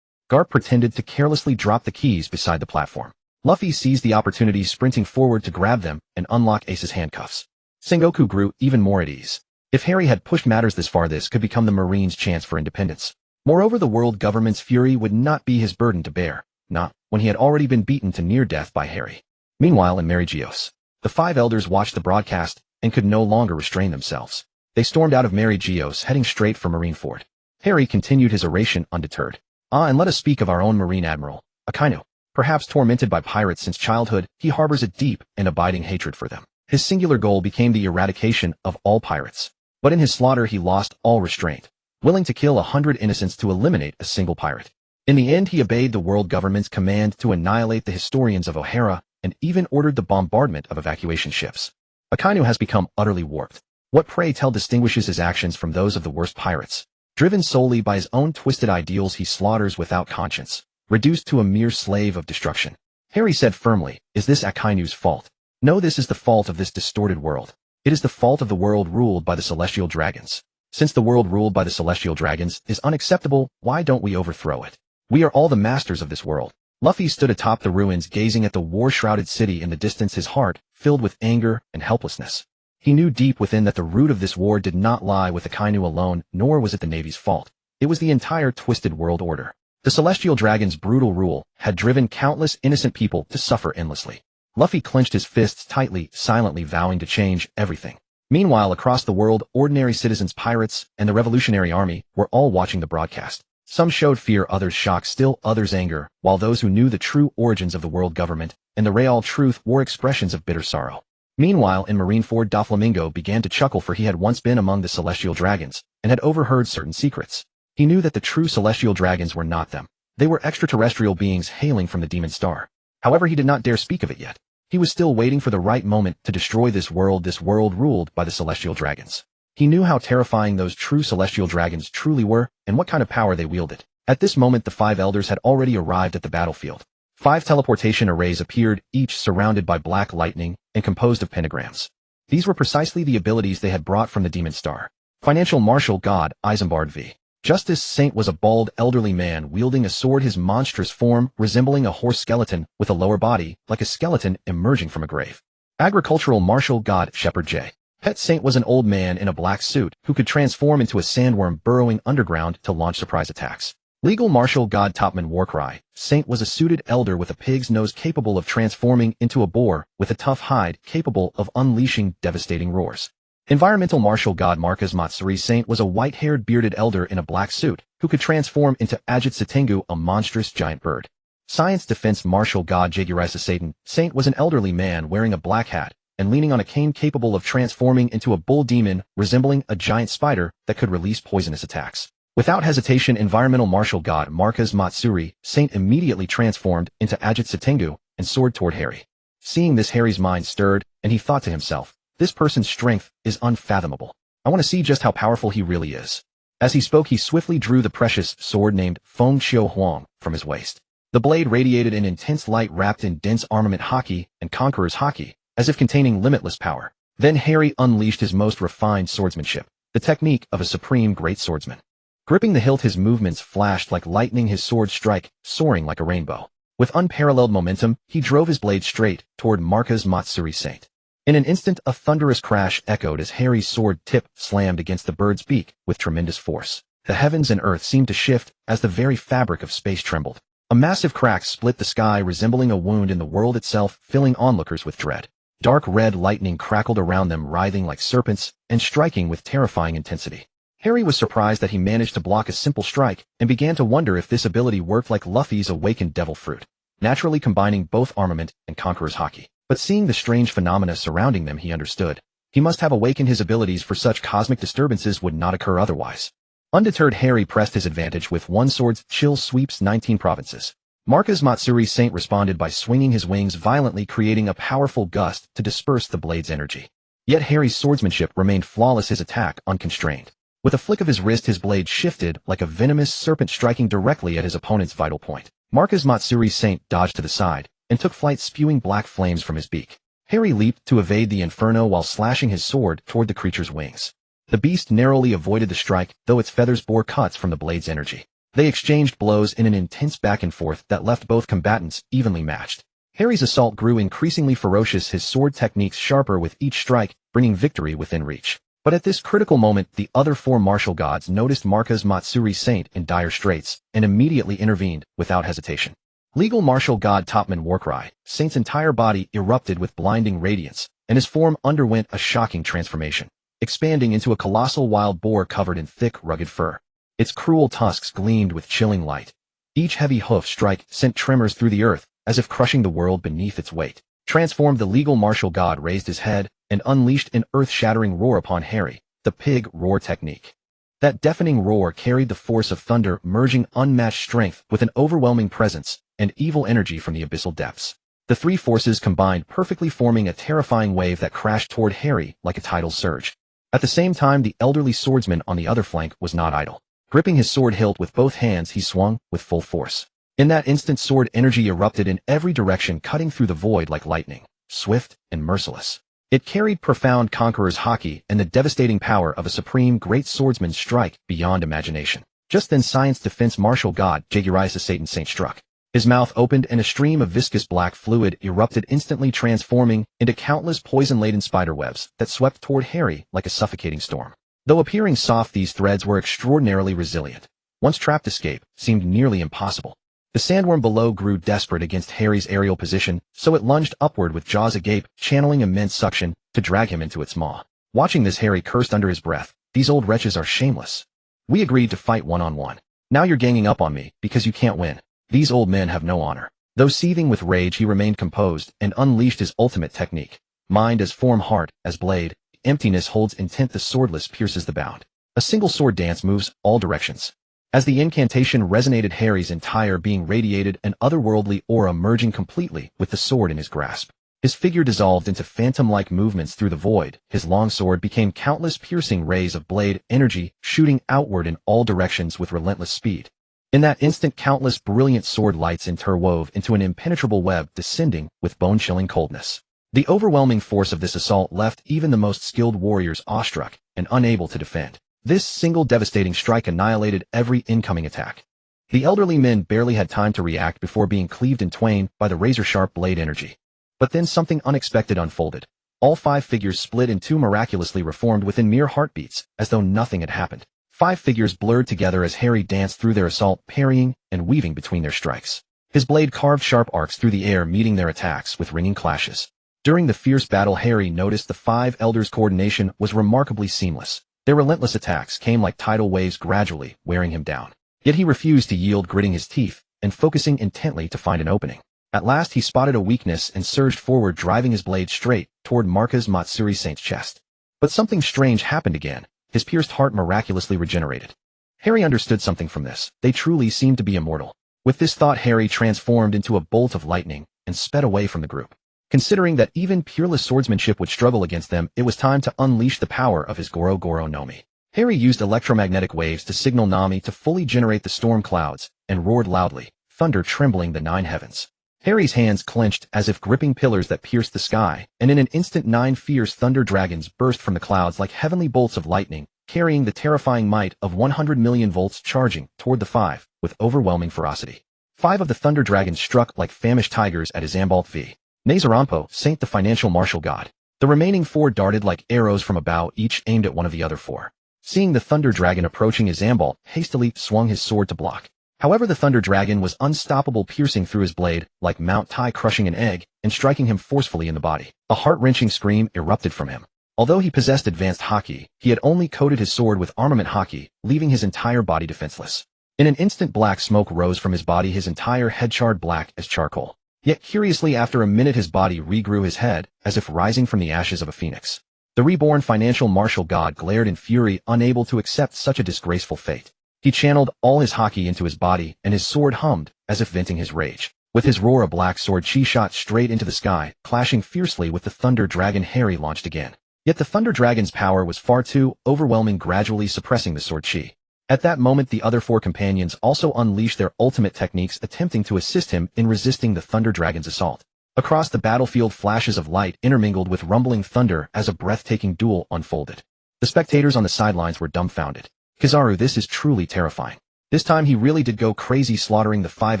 Garp pretended to carelessly drop the keys beside the platform. Luffy seized the opportunity, sprinting forward to grab them and unlock Ace's handcuffs. Sengoku grew even more at ease. If Harry had pushed matters this far, this could become the Marines' chance for independence. Moreover, the world government's fury would not be his burden to bear, not when he had already been beaten to near death by Harry. Meanwhile, in Merigios, the five elders watched the broadcast and could no longer restrain themselves. They stormed out of Merigios, heading straight for Marineford. Harry continued his oration undeterred. And let us speak of our own Marine Admiral, Akainu. Perhaps tormented by pirates since childhood, he harbors a deep and abiding hatred for them. His singular goal became the eradication of all pirates. But in his slaughter, he lost all restraint, willing to kill 100 innocents to eliminate a single pirate. In the end, he obeyed the world government's command to annihilate the historians of O'Hara and even ordered the bombardment of evacuation ships. Akainu has become utterly warped. What, pray tell, distinguishes his actions from those of the worst pirates? Driven solely by his own twisted ideals, he slaughters without conscience, reduced to a mere slave of destruction. Harry said firmly, "Is this Akainu's fault? No, this is the fault of this distorted world. It is the fault of the world ruled by the celestial dragons. Since the world ruled by the celestial dragons is unacceptable, why don't we overthrow it? We are all the masters of this world. Luffy stood atop the ruins gazing at the war-shrouded city in the distance, his heart filled with anger and helplessness. He knew deep within that the root of this war did not lie with the Kainu alone, nor was it the Navy's fault. It was the entire twisted world order. The Celestial Dragon's brutal rule had driven countless innocent people to suffer endlessly. Luffy clenched his fists tightly, silently vowing to change everything. Meanwhile, across the world, ordinary citizens, pirates, and the Revolutionary Army were all watching the broadcast. Some showed fear, others shock, still others anger, while those who knew the true origins of the world government and the real truth wore expressions of bitter sorrow. Meanwhile, in Marineford, Doflamingo began to chuckle, for he had once been among the Celestial Dragons and had overheard certain secrets. He knew that the true Celestial Dragons were not them. They were extraterrestrial beings hailing from the Demon Star. However, he did not dare speak of it yet. He was still waiting for the right moment to destroy this world ruled by the Celestial Dragons. He knew how terrifying those true Celestial Dragons truly were and what kind of power they wielded. At this moment, the 5 elders had already arrived at the battlefield. 5 teleportation arrays appeared, each surrounded by black lightning and composed of pentagrams. These were precisely the abilities they had brought from the Demon Star. Financial Martial God Isambard V. Justice Saint was a bald, elderly man wielding a sword, his monstrous form resembling a horse skeleton with a lower body, like a skeleton emerging from a grave. Agricultural Martial God Shepherd J. Pet Saint was an old man in a black suit who could transform into a sandworm burrowing underground to launch surprise attacks. Legal Martial God Topman Warcry Saint was a suited elder with a pig's nose capable of transforming into a boar with a tough hide capable of unleashing devastating roars. Environmental Martial God Marcus Matsuri Saint was a white-haired bearded elder in a black suit who could transform into Ajit Satengu, a monstrous giant bird. Science Defense Martial God Jagiraisa Satan Saint was an elderly man wearing a black hat and leaning on a cane capable of transforming into a bull demon resembling a giant spider that could release poisonous attacks. Without hesitation, Environmental Martial God Marcus Matsuri Saint immediately transformed into Ajit Satengu and soared toward Harry. Seeing this, Harry's mind stirred, and he thought to himself, this person's strength is unfathomable. I want to see just how powerful he really is. As he spoke, he swiftly drew the precious sword named Feng Qiu Huang from his waist. The blade radiated an intense light wrapped in dense armament Haki and Conqueror's Haki, as if containing limitless power. Then Harry unleashed his most refined swordsmanship, the technique of a supreme great swordsman. Gripping the hilt, his movements flashed like lightning, his sword strike soaring like a rainbow. With unparalleled momentum, he drove his blade straight toward Marcus Matsuri Saint. In an instant, a thunderous crash echoed as Harry's sword tip slammed against the bird's beak with tremendous force. The heavens and earth seemed to shift as the very fabric of space trembled. A massive crack split the sky, resembling a wound in the world itself, filling onlookers with dread. Dark red lightning crackled around them, writhing like serpents and striking with terrifying intensity. Harry was surprised that he managed to block a simple strike and began to wonder if this ability worked like Luffy's awakened devil fruit, naturally combining both armament and Conqueror's Haki. But seeing the strange phenomena surrounding them, he understood. He must have awakened his abilities, for such cosmic disturbances would not occur otherwise. Undeterred, Harry pressed his advantage with one sword's chill sweeps 19 provinces. Marcus Matsuri Saint responded by swinging his wings violently, creating a powerful gust to disperse the blade's energy. Yet Harry's swordsmanship remained flawless, his attack unconstrained. With a flick of his wrist, his blade shifted like a venomous serpent, striking directly at his opponent's vital point. Marcus Matsuri Saint dodged to the side and took flight, spewing black flames from his beak. Harry leaped to evade the inferno while slashing his sword toward the creature's wings. The beast narrowly avoided the strike, though its feathers bore cuts from the blade's energy. They exchanged blows in an intense back and forth that left both combatants evenly matched. Harry's assault grew increasingly ferocious, his sword techniques sharper with each strike, bringing victory within reach. But at this critical moment, the other 4 martial gods noticed Marcus Matsuri Saint in dire straits and immediately intervened without hesitation. Legal Martial God Topman Warcry Saint's entire body erupted with blinding radiance, and his form underwent a shocking transformation, expanding into a colossal wild boar covered in thick, rugged fur. Its cruel tusks gleamed with chilling light. Each heavy hoof strike sent tremors through the earth, as if crushing the world beneath its weight. Transformed, the legal martial god raised his head and unleashed an earth-shattering roar upon Harry, the pig roar technique. That deafening roar carried the force of thunder, merging unmatched strength with an overwhelming presence and evil energy from the abyssal depths. The 3 forces combined, perfectly forming a terrifying wave that crashed toward Harry like a tidal surge. At the same time, the elderly swordsman on the other flank was not idle. Gripping his sword hilt with both hands, he swung with full force. In that instant, sword energy erupted in every direction, cutting through the void like lightning, swift and merciless. It carried profound Conqueror's Haki and the devastating power of a supreme great swordsman's strike beyond imagination. Just then Science Defense Martial God Jaegerisa Satan Saint struck. His mouth opened and a stream of viscous black fluid erupted, instantly transforming into countless poison-laden spiderwebs that swept toward Harry like a suffocating storm. Though appearing soft, these threads were extraordinarily resilient. Once trapped, escape seemed nearly impossible. The sandworm below grew desperate against Harry's aerial position, so it lunged upward with jaws agape, channeling immense suction to drag him into its maw. Watching this, Harry cursed under his breath. These old wretches are shameless. We agreed to fight one-on-one. Now you're ganging up on me because you can't win. These old men have no honor. Though seething with rage, he remained composed and unleashed his ultimate technique. Mind as form, heart as blade. Emptiness holds intent, the swordless pierces the bound. A single sword dance moves all directions. As the incantation resonated, Harry's entire being radiated an otherworldly aura, merging completely with the sword in his grasp. His figure dissolved into phantom-like movements through the void. His long sword became countless piercing rays of blade energy, shooting outward in all directions with relentless speed. In that instant, countless brilliant sword lights interwove into an impenetrable web, descending with bone-chilling coldness. The overwhelming force of this assault left even the most skilled warriors awestruck and unable to defend. This single devastating strike annihilated every incoming attack. The elderly men barely had time to react before being cleaved in twain by the razor-sharp blade energy. But then something unexpected unfolded. All 5 figures split in 2, miraculously reformed within mere heartbeats, as though nothing had happened. 5 figures blurred together as Harry danced through their assault, parrying and weaving between their strikes. His blade carved sharp arcs through the air, meeting their attacks with ringing clashes. During the fierce battle, Harry noticed the 5 elders' coordination was remarkably seamless. Their relentless attacks came like tidal waves, gradually wearing him down. Yet he refused to yield, gritting his teeth and focusing intently to find an opening. At last he spotted a weakness and surged forward, driving his blade straight toward Marcus Matsuri Saint's chest. But something strange happened again. His pierced heart miraculously regenerated. Harry understood something from this. They truly seemed to be immortal. With this thought, Harry transformed into a bolt of lightning and sped away from the group. Considering that even peerless swordsmanship would struggle against them, it was time to unleash the power of his Goro Goro Nomi. Harry used electromagnetic waves to signal Nami to fully generate the storm clouds and roared loudly, thunder trembling the 9 heavens. Harry's hands clenched as if gripping pillars that pierced the sky, and in an instant 9 fierce thunder dragons burst from the clouds like heavenly bolts of lightning, carrying the terrifying might of 100 million volts, charging toward the 5 with overwhelming ferocity. 5 of the thunder dragons struck like famished tigers at Izambalt V. Nazarampo, Saint the financial martial god. The remaining 4 darted like arrows from a bow, each aimed at one of the other 4. Seeing the thunder dragon approaching, Izambalt hastily swung his sword to block. However, the thunder dragon was unstoppable, piercing through his blade like Mount Tai crushing an egg and striking him forcefully in the body. A heart-wrenching scream erupted from him. Although he possessed advanced Haki, he had only coated his sword with armament Haki, leaving his entire body defenseless. In an instant, black smoke rose from his body, his entire head charred black as charcoal. Yet curiously, after a minute his body regrew his head, as if rising from the ashes of a phoenix. The reborn financial martial god glared in fury, unable to accept such a disgraceful fate. He channeled all his Haki into his body, and his sword hummed, as if venting his rage. With his roar, a black sword chi shot straight into the sky, clashing fiercely with the thunder dragon. Harry launched again. Yet the thunder dragon's power was far too overwhelming, gradually suppressing the sword chi. At that moment, the other 4 companions also unleashed their ultimate techniques, attempting to assist him in resisting the thunder dragon's assault. Across the battlefield, flashes of light intermingled with rumbling thunder as a breathtaking duel unfolded. The spectators on the sidelines were dumbfounded. Kizaru, this is truly terrifying. This time he really did go crazy, slaughtering the 5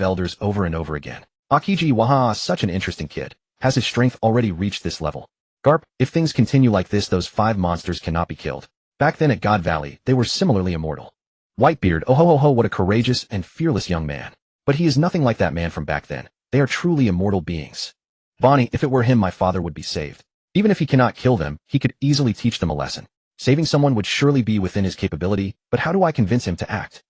elders over and over again. Akiji, waha, such an interesting kid. Has his strength already reached this level? Garp, if things continue like this, those 5 monsters cannot be killed. Back then at God Valley, they were similarly immortal. Whitebeard, oh ho ho ho, what a courageous and fearless young man. But he is nothing like that man from back then. They are truly immortal beings. Bonnie, if it were him, my father would be saved. Even if he cannot kill them, he could easily teach them a lesson. Saving someone would surely be within his capability, but how do I convince him to act?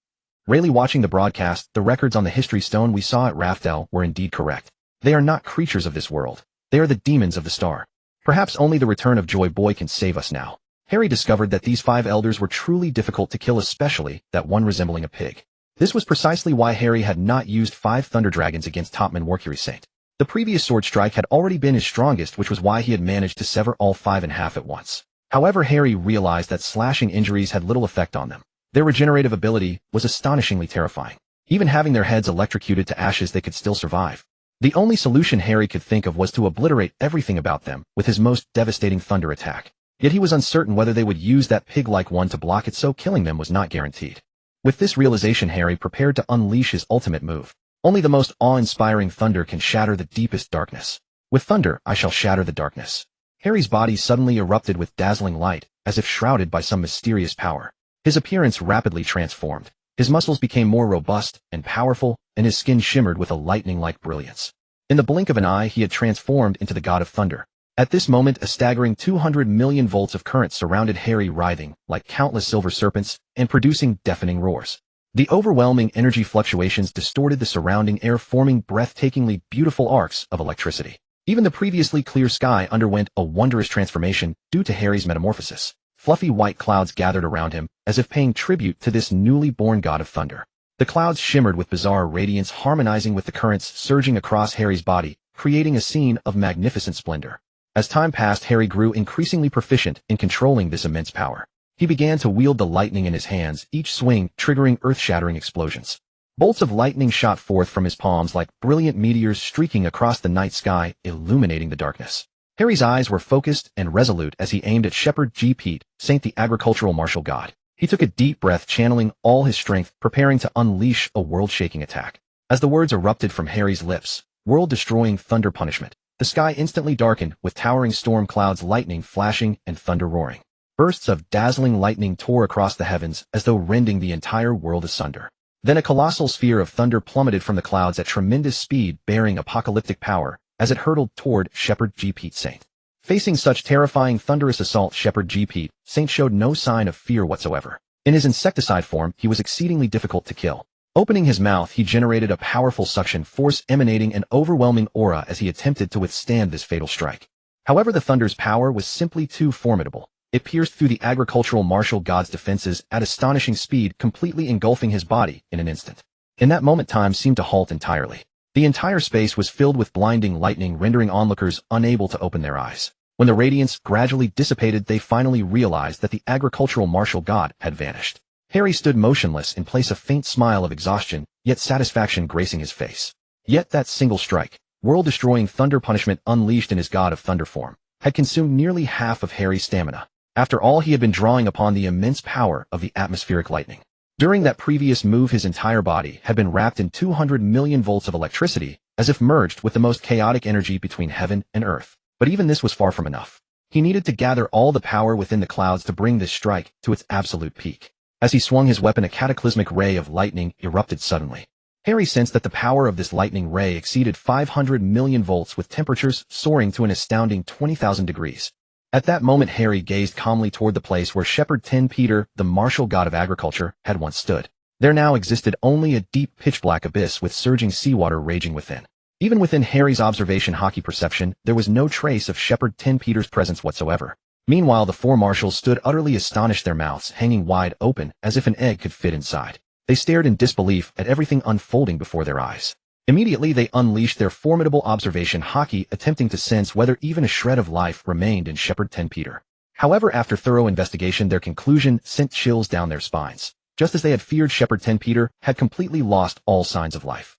Rayleigh, watching the broadcast, the records on the history stone we saw at Raftel were indeed correct. They are not creatures of this world. They are the demons of the star. Perhaps only the return of Joy Boy can save us now. Harry discovered that these 5 elders were truly difficult to kill, especially that one resembling a pig. This was precisely why Harry had not used 5 thunder dragons against Topman Warcury Saint. The previous sword strike had already been his strongest, which was why he had managed to sever all 5 in half at once. However, Harry realized that slashing injuries had little effect on them. Their regenerative ability was astonishingly terrifying. Even having their heads electrocuted to ashes, they could still survive. The only solution Harry could think of was to obliterate everything about them with his most devastating thunder attack. Yet he was uncertain whether they would use that pig-like one to block it, so killing them was not guaranteed. With this realization, Harry prepared to unleash his ultimate move. Only the most awe-inspiring thunder can shatter the deepest darkness. With thunder, I shall shatter the darkness. Harry's body suddenly erupted with dazzling light, as if shrouded by some mysterious power. His appearance rapidly transformed. His muscles became more robust and powerful, and his skin shimmered with a lightning-like brilliance. In the blink of an eye, he had transformed into the god of thunder. At this moment, a staggering 200 million volts of current surrounded Harry, writhing like countless silver serpents and producing deafening roars. The overwhelming energy fluctuations distorted the surrounding air, forming breathtakingly beautiful arcs of electricity. Even the previously clear sky underwent a wondrous transformation due to Harry's metamorphosis. Fluffy white clouds gathered around him, as if paying tribute to this newly born god of thunder. The clouds shimmered with bizarre radiance, harmonizing with the currents surging across Harry's body, creating a scene of magnificent splendor. As time passed, Harry grew increasingly proficient in controlling this immense power. He began to wield the lightning in his hands, each swing triggering earth-shattering explosions. Bolts of lightning shot forth from his palms like brilliant meteors, streaking across the night sky, illuminating the darkness. Harry's eyes were focused and resolute as he aimed at Shepherd G. Pete, Saint the agricultural martial god. He took a deep breath, channeling all his strength, preparing to unleash a world-shaking attack. As the words erupted from Harry's lips, world-destroying thunder punishment, the sky instantly darkened with towering storm clouds, lightning flashing and thunder roaring. Bursts of dazzling lightning tore across the heavens as though rending the entire world asunder. Then a colossal sphere of thunder plummeted from the clouds at tremendous speed, bearing apocalyptic power as it hurtled toward Shepherd G. Pete Saint. Facing such terrifying thunderous assault, Shepherd G. Pete Saint showed no sign of fear whatsoever. In his insecticide form, he was exceedingly difficult to kill. Opening his mouth, he generated a powerful suction force, emanating an overwhelming aura as he attempted to withstand this fatal strike. However, the thunder's power was simply too formidable. It pierced through the agricultural martial god's defenses at astonishing speed, completely engulfing his body in an instant. In that moment, time seemed to halt entirely. The entire space was filled with blinding lightning, rendering onlookers unable to open their eyes. When the radiance gradually dissipated, they finally realized that the agricultural martial god had vanished. Harry stood motionless in place, a faint smile of exhaustion, yet satisfaction gracing his face. Yet that single strike, world-destroying thunder punishment unleashed in his god of thunder form, had consumed nearly half of Harry's stamina. After all, he had been drawing upon the immense power of the atmospheric lightning. During that previous move, his entire body had been wrapped in 200 million volts of electricity, as if merged with the most chaotic energy between heaven and earth. But even this was far from enough. He needed to gather all the power within the clouds to bring this strike to its absolute peak. As he swung his weapon, a cataclysmic ray of lightning erupted suddenly. Harry sensed that the power of this lightning ray exceeded 500 million volts, with temperatures soaring to an astounding 20,000 degrees. At that moment, Harry gazed calmly toward the place where Shepherd 10 Peter, the martial god of agriculture, had once stood. There now existed only a deep pitch-black abyss with surging seawater raging within. Even within Harry's observation Haki perception, there was no trace of Shepherd 10 Peter's presence whatsoever. Meanwhile, the four marshals stood utterly astonished, their mouths hanging wide open as if an egg could fit inside. They stared in disbelief at everything unfolding before their eyes. Immediately, they unleashed their formidable observation Haki, attempting to sense whether even a shred of life remained in Shepherd 10 Peter. However, after thorough investigation, their conclusion sent chills down their spines. Just as they had feared, Shepherd 10 Peter had completely lost all signs of life.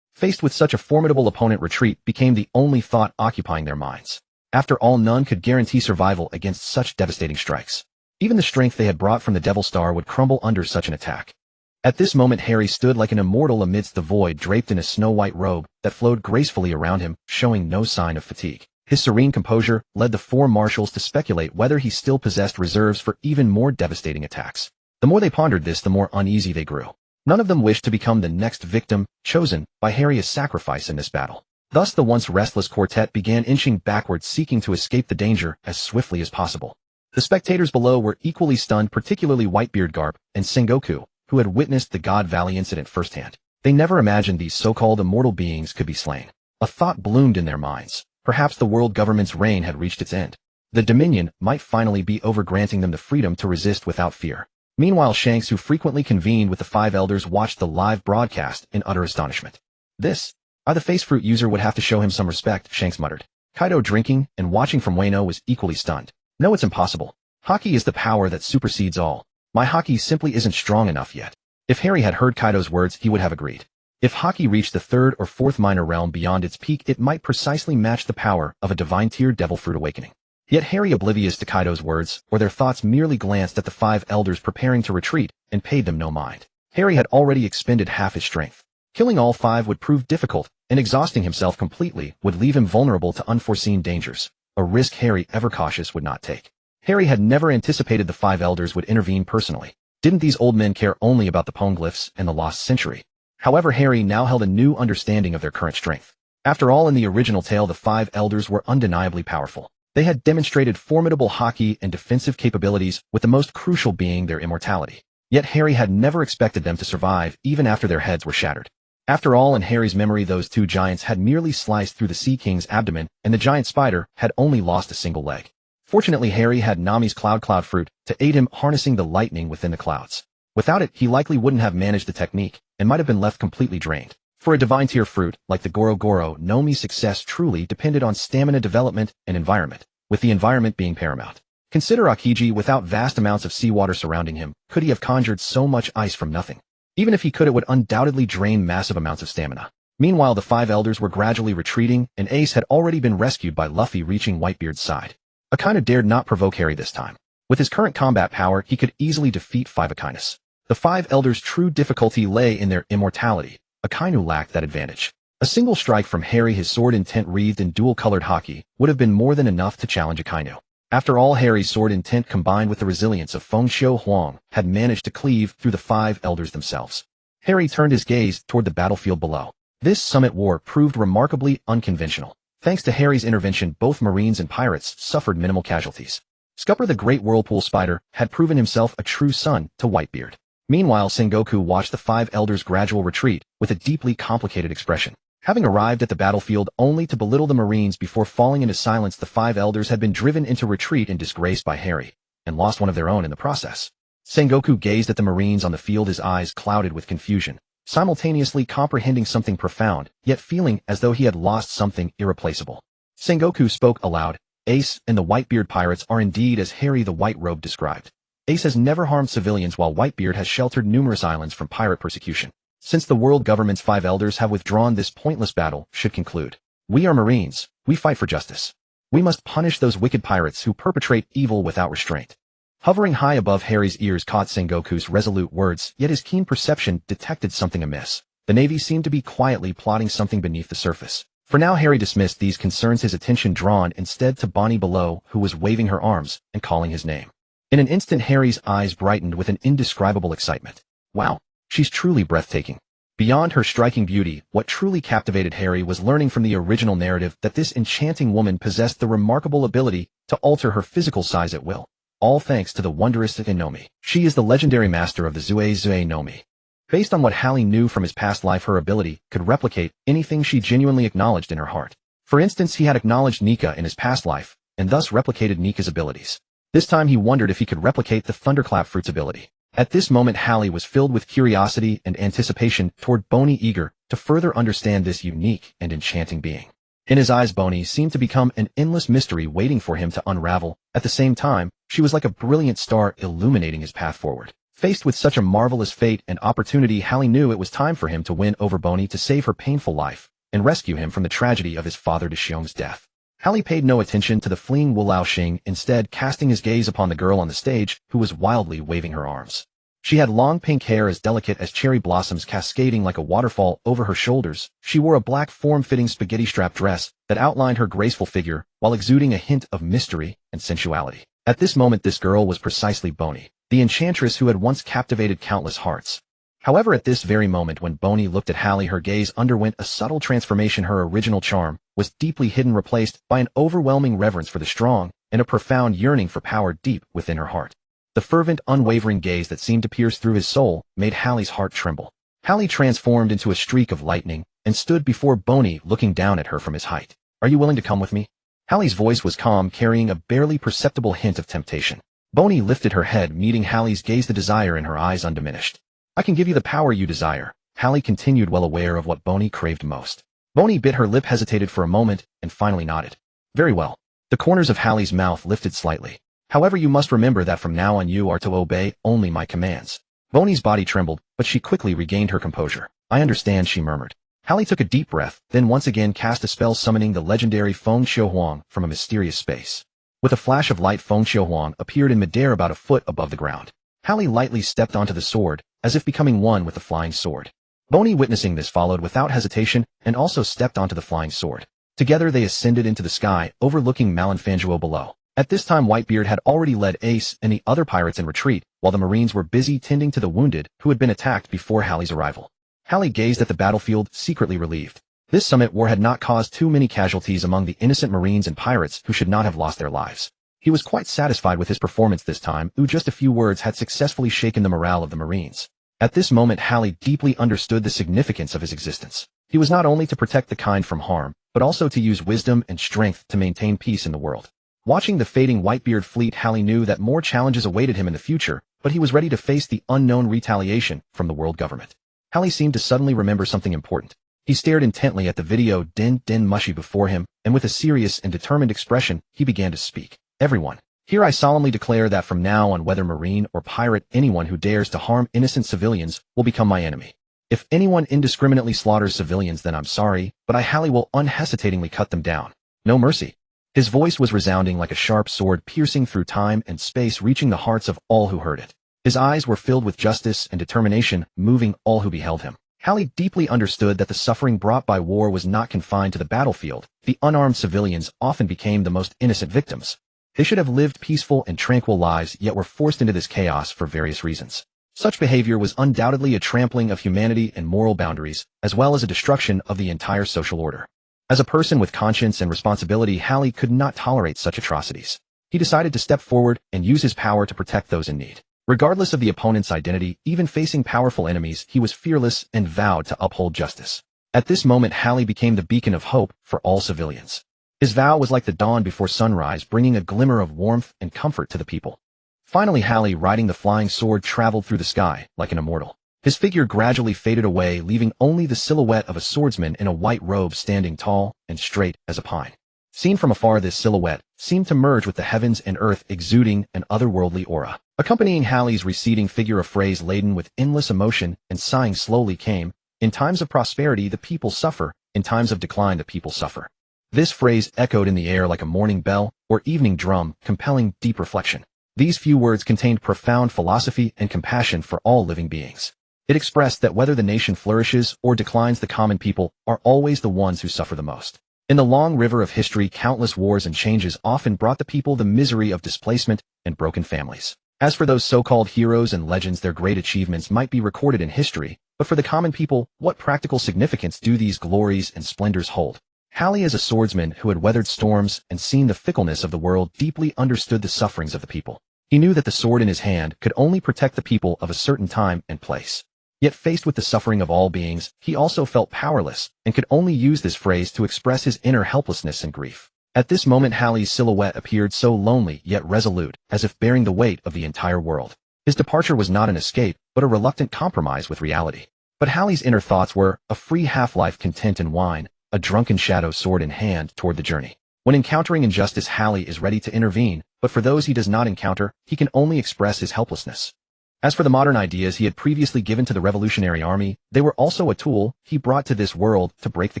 Faced with such a formidable opponent, retreat became the only thought occupying their minds. After all, none could guarantee survival against such devastating strikes. Even the strength they had brought from the Devil Star would crumble under such an attack. At this moment, Harry stood like an immortal amidst the void, draped in a snow-white robe that flowed gracefully around him, showing no sign of fatigue. His serene composure led the four marshals to speculate whether he still possessed reserves for even more devastating attacks. The more they pondered this, the more uneasy they grew. None of them wished to become the next victim chosen by Harry as sacrifice in this battle. Thus, the once restless quartet began inching backwards, seeking to escape the danger as swiftly as possible. The spectators below were equally stunned, particularly Whitebeard Garp and Sengoku, who had witnessed the God Valley incident firsthand. They never imagined these so-called immortal beings could be slain. A thought bloomed in their minds. Perhaps the world government's reign had reached its end. The Dominion might finally be over, granting them the freedom to resist without fear. Meanwhile, Shanks, who frequently convened with the five elders, watched the live broadcast in utter astonishment. The face fruit user would have to show him some respect, Shanks muttered. Kaido, drinking and watching from Wano, was equally stunned. No, it's impossible. Haki is the power that supersedes all. My Haki simply isn't strong enough yet. If Harry had heard Kaido's words, he would have agreed. If Haki reached the third or fourth minor realm beyond its peak, it might precisely match the power of a divine-tier devil fruit awakening. Yet Harry, oblivious to Kaido's words or their thoughts, merely glanced at the 5 elders preparing to retreat and paid them no mind. Harry had already expended half his strength. Killing all 5 would prove difficult, and exhausting himself completely would leave him vulnerable to unforeseen dangers, a risk Harry, ever cautious, would not take. Harry had never anticipated the 5 elders would intervene personally. Didn't these old men care only about the poneglyphs and the lost century? However, Harry now held a new understanding of their current strength. After all, in the original tale, the 5 elders were undeniably powerful. They had demonstrated formidable Haki and defensive capabilities, with the most crucial being their immortality. Yet Harry had never expected them to survive even after their heads were shattered. After all, in Harry's memory, those 2 giants had merely sliced through the Sea King's abdomen, and the giant spider had only lost a single leg. Fortunately, Harry had Nami's cloud fruit to aid him harnessing the lightning within the clouds. Without it, he likely wouldn't have managed the technique, and might have been left completely drained. For a divine-tier fruit, like the Goro, Nomi's success truly depended on stamina development and environment, with the environment being paramount. Consider Aokiji. Without vast amounts of seawater surrounding him, could he have conjured so much ice from nothing? Even if he could, it would undoubtedly drain massive amounts of stamina. Meanwhile, the 5 elders were gradually retreating, and Ace had already been rescued by Luffy reaching Whitebeard's side. Akainu dared not provoke Harry this time. With his current combat power, he could easily defeat 5 Akainus. The 5 elders' true difficulty lay in their immortality. Akainu lacked that advantage. A single strike from Harry, his sword intent wreathed in dual-colored Haki, would have been more than enough to challenge Akainu. After all, Harry's sword intent combined with the resilience of Feng Xiu Huang had managed to cleave through the 5 elders themselves. Harry turned his gaze toward the battlefield below. This summit war proved remarkably unconventional. Thanks to Harry's intervention, both Marines and pirates suffered minimal casualties. Scupper, the great whirlpool spider, had proven himself a true son to Whitebeard. Meanwhile, Sengoku watched the 5 elders' gradual retreat with a deeply complicated expression. Having arrived at the battlefield only to belittle the Marines before falling into silence, the 5 elders had been driven into retreat and disgraced by Harry, and lost one of their own in the process. Sengoku gazed at the Marines on the field, his eyes clouded with confusion, simultaneously comprehending something profound, yet feeling as though he had lost something irreplaceable. Sengoku spoke aloud. Ace and the Whitebeard pirates are indeed as Harry the White Robe described. Ace has never harmed civilians, while Whitebeard has sheltered numerous islands from pirate persecution. Since the world government's 5 elders have withdrawn, this pointless battle should conclude. We are Marines. We fight for justice. We must punish those wicked pirates who perpetrate evil without restraint. Hovering high above Harry's ears caught Sengoku's resolute words, yet his keen perception detected something amiss. The Navy seemed to be quietly plotting something beneath the surface. For now, Harry dismissed these concerns, his attention drawn instead to Bonnie below, who was waving her arms and calling his name. In an instant, Harry's eyes brightened with an indescribable excitement. Wow, she's truly breathtaking. Beyond her striking beauty, what truly captivated Harry was learning from the original narrative that this enchanting woman possessed the remarkable ability to alter her physical size at will. All thanks to the wondrous Nomi. She is the legendary master of the Zue Nomi. Based on what Hallie knew from his past life, her ability could replicate anything she genuinely acknowledged in her heart. For instance, he had acknowledged Nika in his past life, and thus replicated Nika's abilities. This time he wondered if he could replicate the Thunderclap fruit's ability. At this moment, Hallie was filled with curiosity and anticipation toward Bonnie, eager to further understand this unique and enchanting being. In his eyes, Bonnie seemed to become an endless mystery waiting for him to unravel. At the same time, she was like a brilliant star illuminating his path forward. Faced with such a marvelous fate and opportunity, Hallie knew it was time for him to win over Bonnie, to save her painful life and rescue him from the tragedy of his father Deshiong's death. Hallie paid no attention to the fleeing Wu Laoxing, instead casting his gaze upon the girl on the stage, who was wildly waving her arms. She had long pink hair as delicate as cherry blossoms cascading like a waterfall over her shoulders. She wore a black form-fitting spaghetti strap dress that outlined her graceful figure while exuding a hint of mystery and sensuality. At this moment, this girl was precisely Bonnie, the enchantress who had once captivated countless hearts. However, at this very moment when Bonnie looked at Hallie, her gaze underwent a subtle transformation. Her original charm was deeply hidden, replaced by an overwhelming reverence for the strong and a profound yearning for power deep within her heart. The fervent, unwavering gaze that seemed to pierce through his soul made Hallie's heart tremble. Hallie transformed into a streak of lightning and stood before Bonnie, looking down at her from his height. "Are you willing to come with me?" Hallie's voice was calm, carrying a barely perceptible hint of temptation. Bonnie lifted her head, meeting Hallie's gaze, the desire in her eyes undiminished. "I can give you the power you desire," Hallie continued, well aware of what Bonnie craved most. Bonnie bit her lip, hesitated for a moment, and finally nodded. "Very well." The corners of Hallie's mouth lifted slightly. "However, you must remember that from now on you are to obey only my commands." Bonnie's body trembled, but she quickly regained her composure. I understand, she murmured. Hallie took a deep breath, then once again cast a spell summoning the legendary Feng Xiuhuang from a mysterious space. With a flash of light, Feng Xiuhuang appeared in midair about a foot above the ground. Hallie lightly stepped onto the sword, as if becoming one with the flying sword. Bonnie, witnessing this, followed without hesitation and also stepped onto the flying sword. Together they ascended into the sky, overlooking Malinfanguo below. At this time, Whitebeard had already led Ace and the other pirates in retreat, while the Marines were busy tending to the wounded who had been attacked before Hallie's arrival. Hallie gazed at the battlefield, secretly relieved. This summit war had not caused too many casualties among the innocent Marines and pirates who should not have lost their lives. He was quite satisfied with his performance this time, just a few words had successfully shaken the morale of the Marines. At this moment, Hallie deeply understood the significance of his existence. He was not only to protect the kind from harm, but also to use wisdom and strength to maintain peace in the world. Watching the fading Whitebeard fleet, Hallie knew that more challenges awaited him in the future, but he was ready to face the unknown retaliation from the world government. Hallie seemed to suddenly remember something important. He stared intently at the video Din Din Mushi before him, and with a serious and determined expression, he began to speak. Everyone, here I solemnly declare that from now on, whether Marine or pirate, anyone who dares to harm innocent civilians will become my enemy. If anyone indiscriminately slaughters civilians, then I'm sorry, but I, Hallie, will unhesitatingly cut them down. No mercy. His voice was resounding like a sharp sword, piercing through time and space, reaching the hearts of all who heard it. His eyes were filled with justice and determination, moving all who beheld him. Hallie deeply understood that the suffering brought by war was not confined to the battlefield. The unarmed civilians often became the most innocent victims. They should have lived peaceful and tranquil lives, yet were forced into this chaos for various reasons. Such behavior was undoubtedly a trampling of humanity and moral boundaries, as well as a destruction of the entire social order. As a person with conscience and responsibility, Hallie could not tolerate such atrocities. He decided to step forward and use his power to protect those in need. Regardless of the opponent's identity, even facing powerful enemies, he was fearless and vowed to uphold justice. At this moment, Hallie became the beacon of hope for all civilians. His vow was like the dawn before sunrise, bringing a glimmer of warmth and comfort to the people. Finally, Hallie, riding the flying sword, traveled through the sky like an immortal. His figure gradually faded away, leaving only the silhouette of a swordsman in a white robe standing tall and straight as a pine. Seen from afar, this silhouette seemed to merge with the heavens and earth, exuding an otherworldly aura. Accompanying Hallie's receding figure, a phrase laden with endless emotion and sighing slowly came, "In times of prosperity, the people suffer. In times of decline, the people suffer." This phrase echoed in the air like a morning bell or evening drum, compelling deep reflection. These few words contained profound philosophy and compassion for all living beings. It expressed that whether the nation flourishes or declines, the common people are always the ones who suffer the most. In the long river of history, countless wars and changes often brought the people the misery of displacement and broken families. As for those so-called heroes and legends, their great achievements might be recorded in history, but for the common people, what practical significance do these glories and splendors hold? Hallie, as a swordsman who had weathered storms and seen the fickleness of the world, deeply understood the sufferings of the people. He knew that the sword in his hand could only protect the people of a certain time and place. Yet faced with the suffering of all beings, he also felt powerless and could only use this phrase to express his inner helplessness and grief. At this moment, Hallie's silhouette appeared so lonely yet resolute, as if bearing the weight of the entire world. His departure was not an escape, but a reluctant compromise with reality. But Hallie's inner thoughts were a free half-life, content in wine, a drunken shadow, sword in hand, toward the journey. When encountering injustice, Hallie is ready to intervene, but for those he does not encounter, he can only express his helplessness. As for the modern ideas he had previously given to the Revolutionary Army, they were also a tool he brought to this world to break the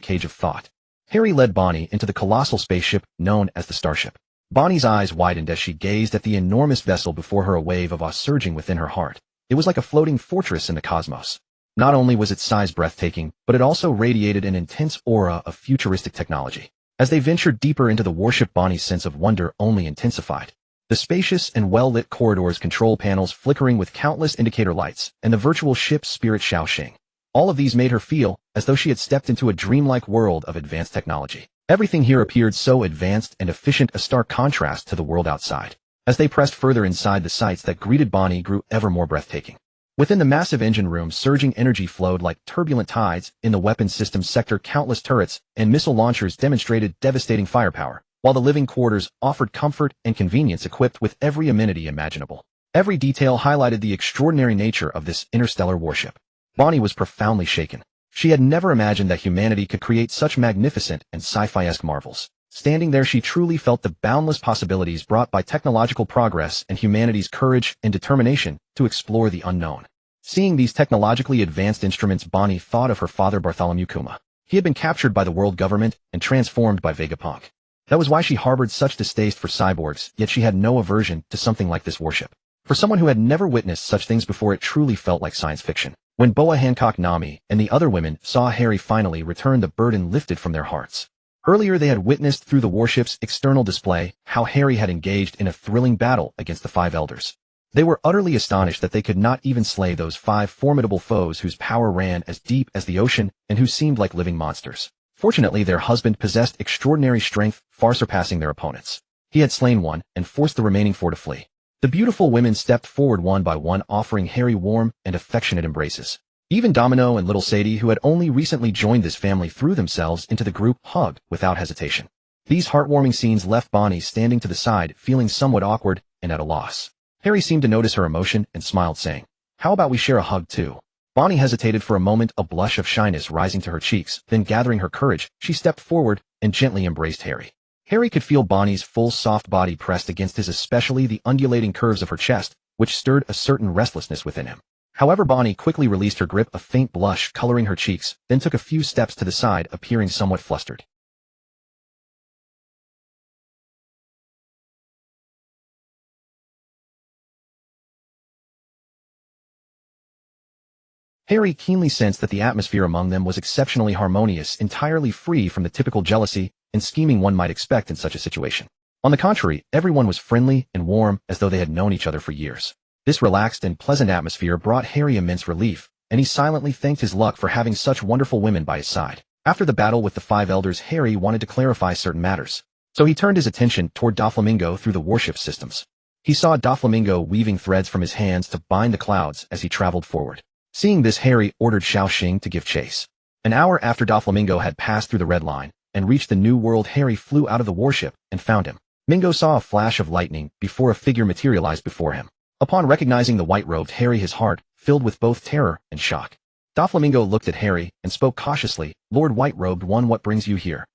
cage of thought. Harry led Bonnie into the colossal spaceship known as the Starship. Bonnie's eyes widened as she gazed at the enormous vessel before her, a wave of awe surging within her heart. It was like a floating fortress in the cosmos. Not only was its size breathtaking, but it also radiated an intense aura of futuristic technology. As they ventured deeper into the warship, Bonnie's sense of wonder only intensified. The spacious and well-lit corridors, control panels flickering with countless indicator lights, and the virtual ship's spirit Shaoxing. All of these made her feel as though she had stepped into a dreamlike world of advanced technology. Everything here appeared so advanced and efficient, a stark contrast to the world outside. As they pressed further inside, the sights that greeted Bonnie grew ever more breathtaking. Within the massive engine room, surging energy flowed like turbulent tides. In the weapons systems sector, countless turrets and missile launchers demonstrated devastating firepower, while the living quarters offered comfort and convenience, equipped with every amenity imaginable. Every detail highlighted the extraordinary nature of this interstellar warship. Bonnie was profoundly shaken. She had never imagined that humanity could create such magnificent and sci-fi-esque marvels. Standing there, she truly felt the boundless possibilities brought by technological progress and humanity's courage and determination to explore the unknown. Seeing these technologically advanced instruments, Bonnie thought of her father Bartholomew Kuma. He had been captured by the world government and transformed by Vegapunk. That was why she harbored such distaste for cyborgs, yet she had no aversion to something like this worship. For someone who had never witnessed such things before, it truly felt like science fiction. When Boa Hancock, Nami, and the other women saw Harry finally return, the burden lifted from their hearts. Earlier they had witnessed through the warship's external display how Harry had engaged in a thrilling battle against the five elders. They were utterly astonished that they could not even slay those five formidable foes whose power ran as deep as the ocean and who seemed like living monsters. Fortunately, their husband possessed extraordinary strength, far surpassing their opponents. He had slain one and forced the remaining four to flee. The beautiful women stepped forward one by one, offering Harry warm and affectionate embraces. Even Domino and little Sadie, who had only recently joined this family, threw themselves into the group, hugged without hesitation. These heartwarming scenes left Bonnie standing to the side, feeling somewhat awkward and at a loss. Harry seemed to notice her emotion and smiled, saying, "How about we share a hug too?" Bonnie hesitated for a moment, a blush of shyness rising to her cheeks, then gathering her courage, she stepped forward and gently embraced Harry. Harry could feel Bonnie's full soft body pressed against his, especially the undulating curves of her chest, which stirred a certain restlessness within him. However, Bonnie quickly released her grip, a faint blush coloring her cheeks, then took a few steps to the side, appearing somewhat flustered. Harry keenly sensed that the atmosphere among them was exceptionally harmonious, entirely free from the typical jealousy and scheming one might expect in such a situation. On the contrary, everyone was friendly and warm, as though they had known each other for years. This relaxed and pleasant atmosphere brought Harry immense relief, and he silently thanked his luck for having such wonderful women by his side. After the battle with the five elders, Harry wanted to clarify certain matters, so he turned his attention toward Doflamingo through the warship systems. He saw Doflamingo weaving threads from his hands to bind the clouds as he traveled forward. Seeing this, Harry ordered Xiao Xing to give chase. An hour after Doflamingo had passed through the Red Line and reached the New World, Harry flew out of the warship and found him. Mingo saw a flash of lightning before a figure materialized before him. Upon recognizing the white-robed Harry, his heart filled with both terror and shock. Doflamingo looked at Harry and spoke cautiously, "Lord White-robed One, what brings you here?"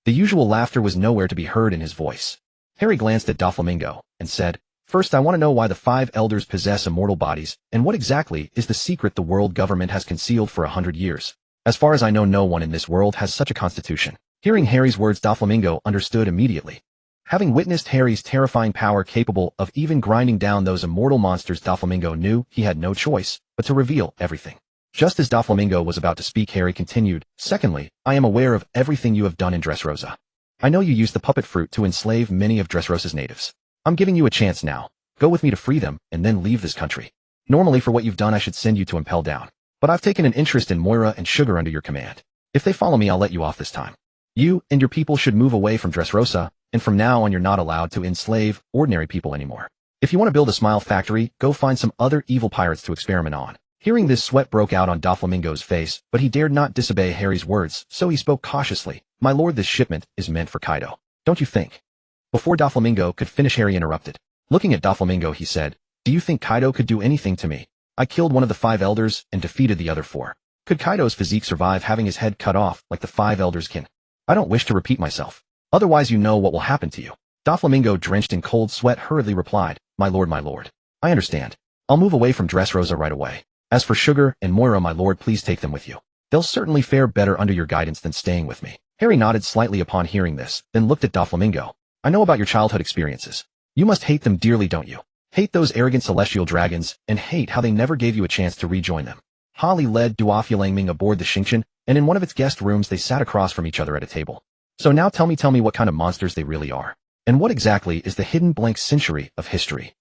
The usual laughter was nowhere to be heard in his voice. Harry glanced at Doflamingo and said, "First, I want to know why the five elders possess immortal bodies, and what exactly is the secret the world government has concealed for 100 years. As far as I know, no one in this world has such a constitution." Hearing Harry's words, Doflamingo understood immediately. Having witnessed Harry's terrifying power capable of even grinding down those immortal monsters, Doflamingo knew he had no choice but to reveal everything. Just as Doflamingo was about to speak, Harry continued, "Secondly, I am aware of everything you have done in Dressrosa. I know you used the puppet fruit to enslave many of Dressrosa's natives. I'm giving you a chance now. Go with me to free them, and then leave this country. Normally, for what you've done, I should send you to Impel Down. But I've taken an interest in Moira and Sugar under your command. If they follow me, I'll let you off this time. You and your people should move away from Dressrosa, and from now on you're not allowed to enslave ordinary people anymore. If you want to build a smile factory, go find some other evil pirates to experiment on." Hearing this, sweat broke out on Doflamingo's face, but he dared not disobey Harry's words, so he spoke cautiously, "My lord, this shipment is meant for Kaido. Don't you think?" Before Doflamingo could finish, Harry interrupted. Looking at Doflamingo, he said, "Do you think Kaido could do anything to me? I killed one of the five elders and defeated the other four. Could Kaido's physique survive having his head cut off like the five elders can? I don't wish to repeat myself. Otherwise you know what will happen to you." Doflamingo, drenched in cold sweat, hurriedly replied, my lord, I understand. I'll move away from Dressrosa right away. As for Sugar and Moira, my lord, please take them with you. They'll certainly fare better under your guidance than staying with me." Harry nodded slightly upon hearing this, then looked at Doflamingo. "I know about your childhood experiences. You must hate them dearly, don't you? Hate those arrogant celestial dragons, and hate how they never gave you a chance to rejoin them." Holly led Duofulangming aboard the Xingqian, and in one of its guest rooms they sat across from each other at a table. "So now tell me what kind of monsters they really are. And what exactly is the hidden blank century of history?"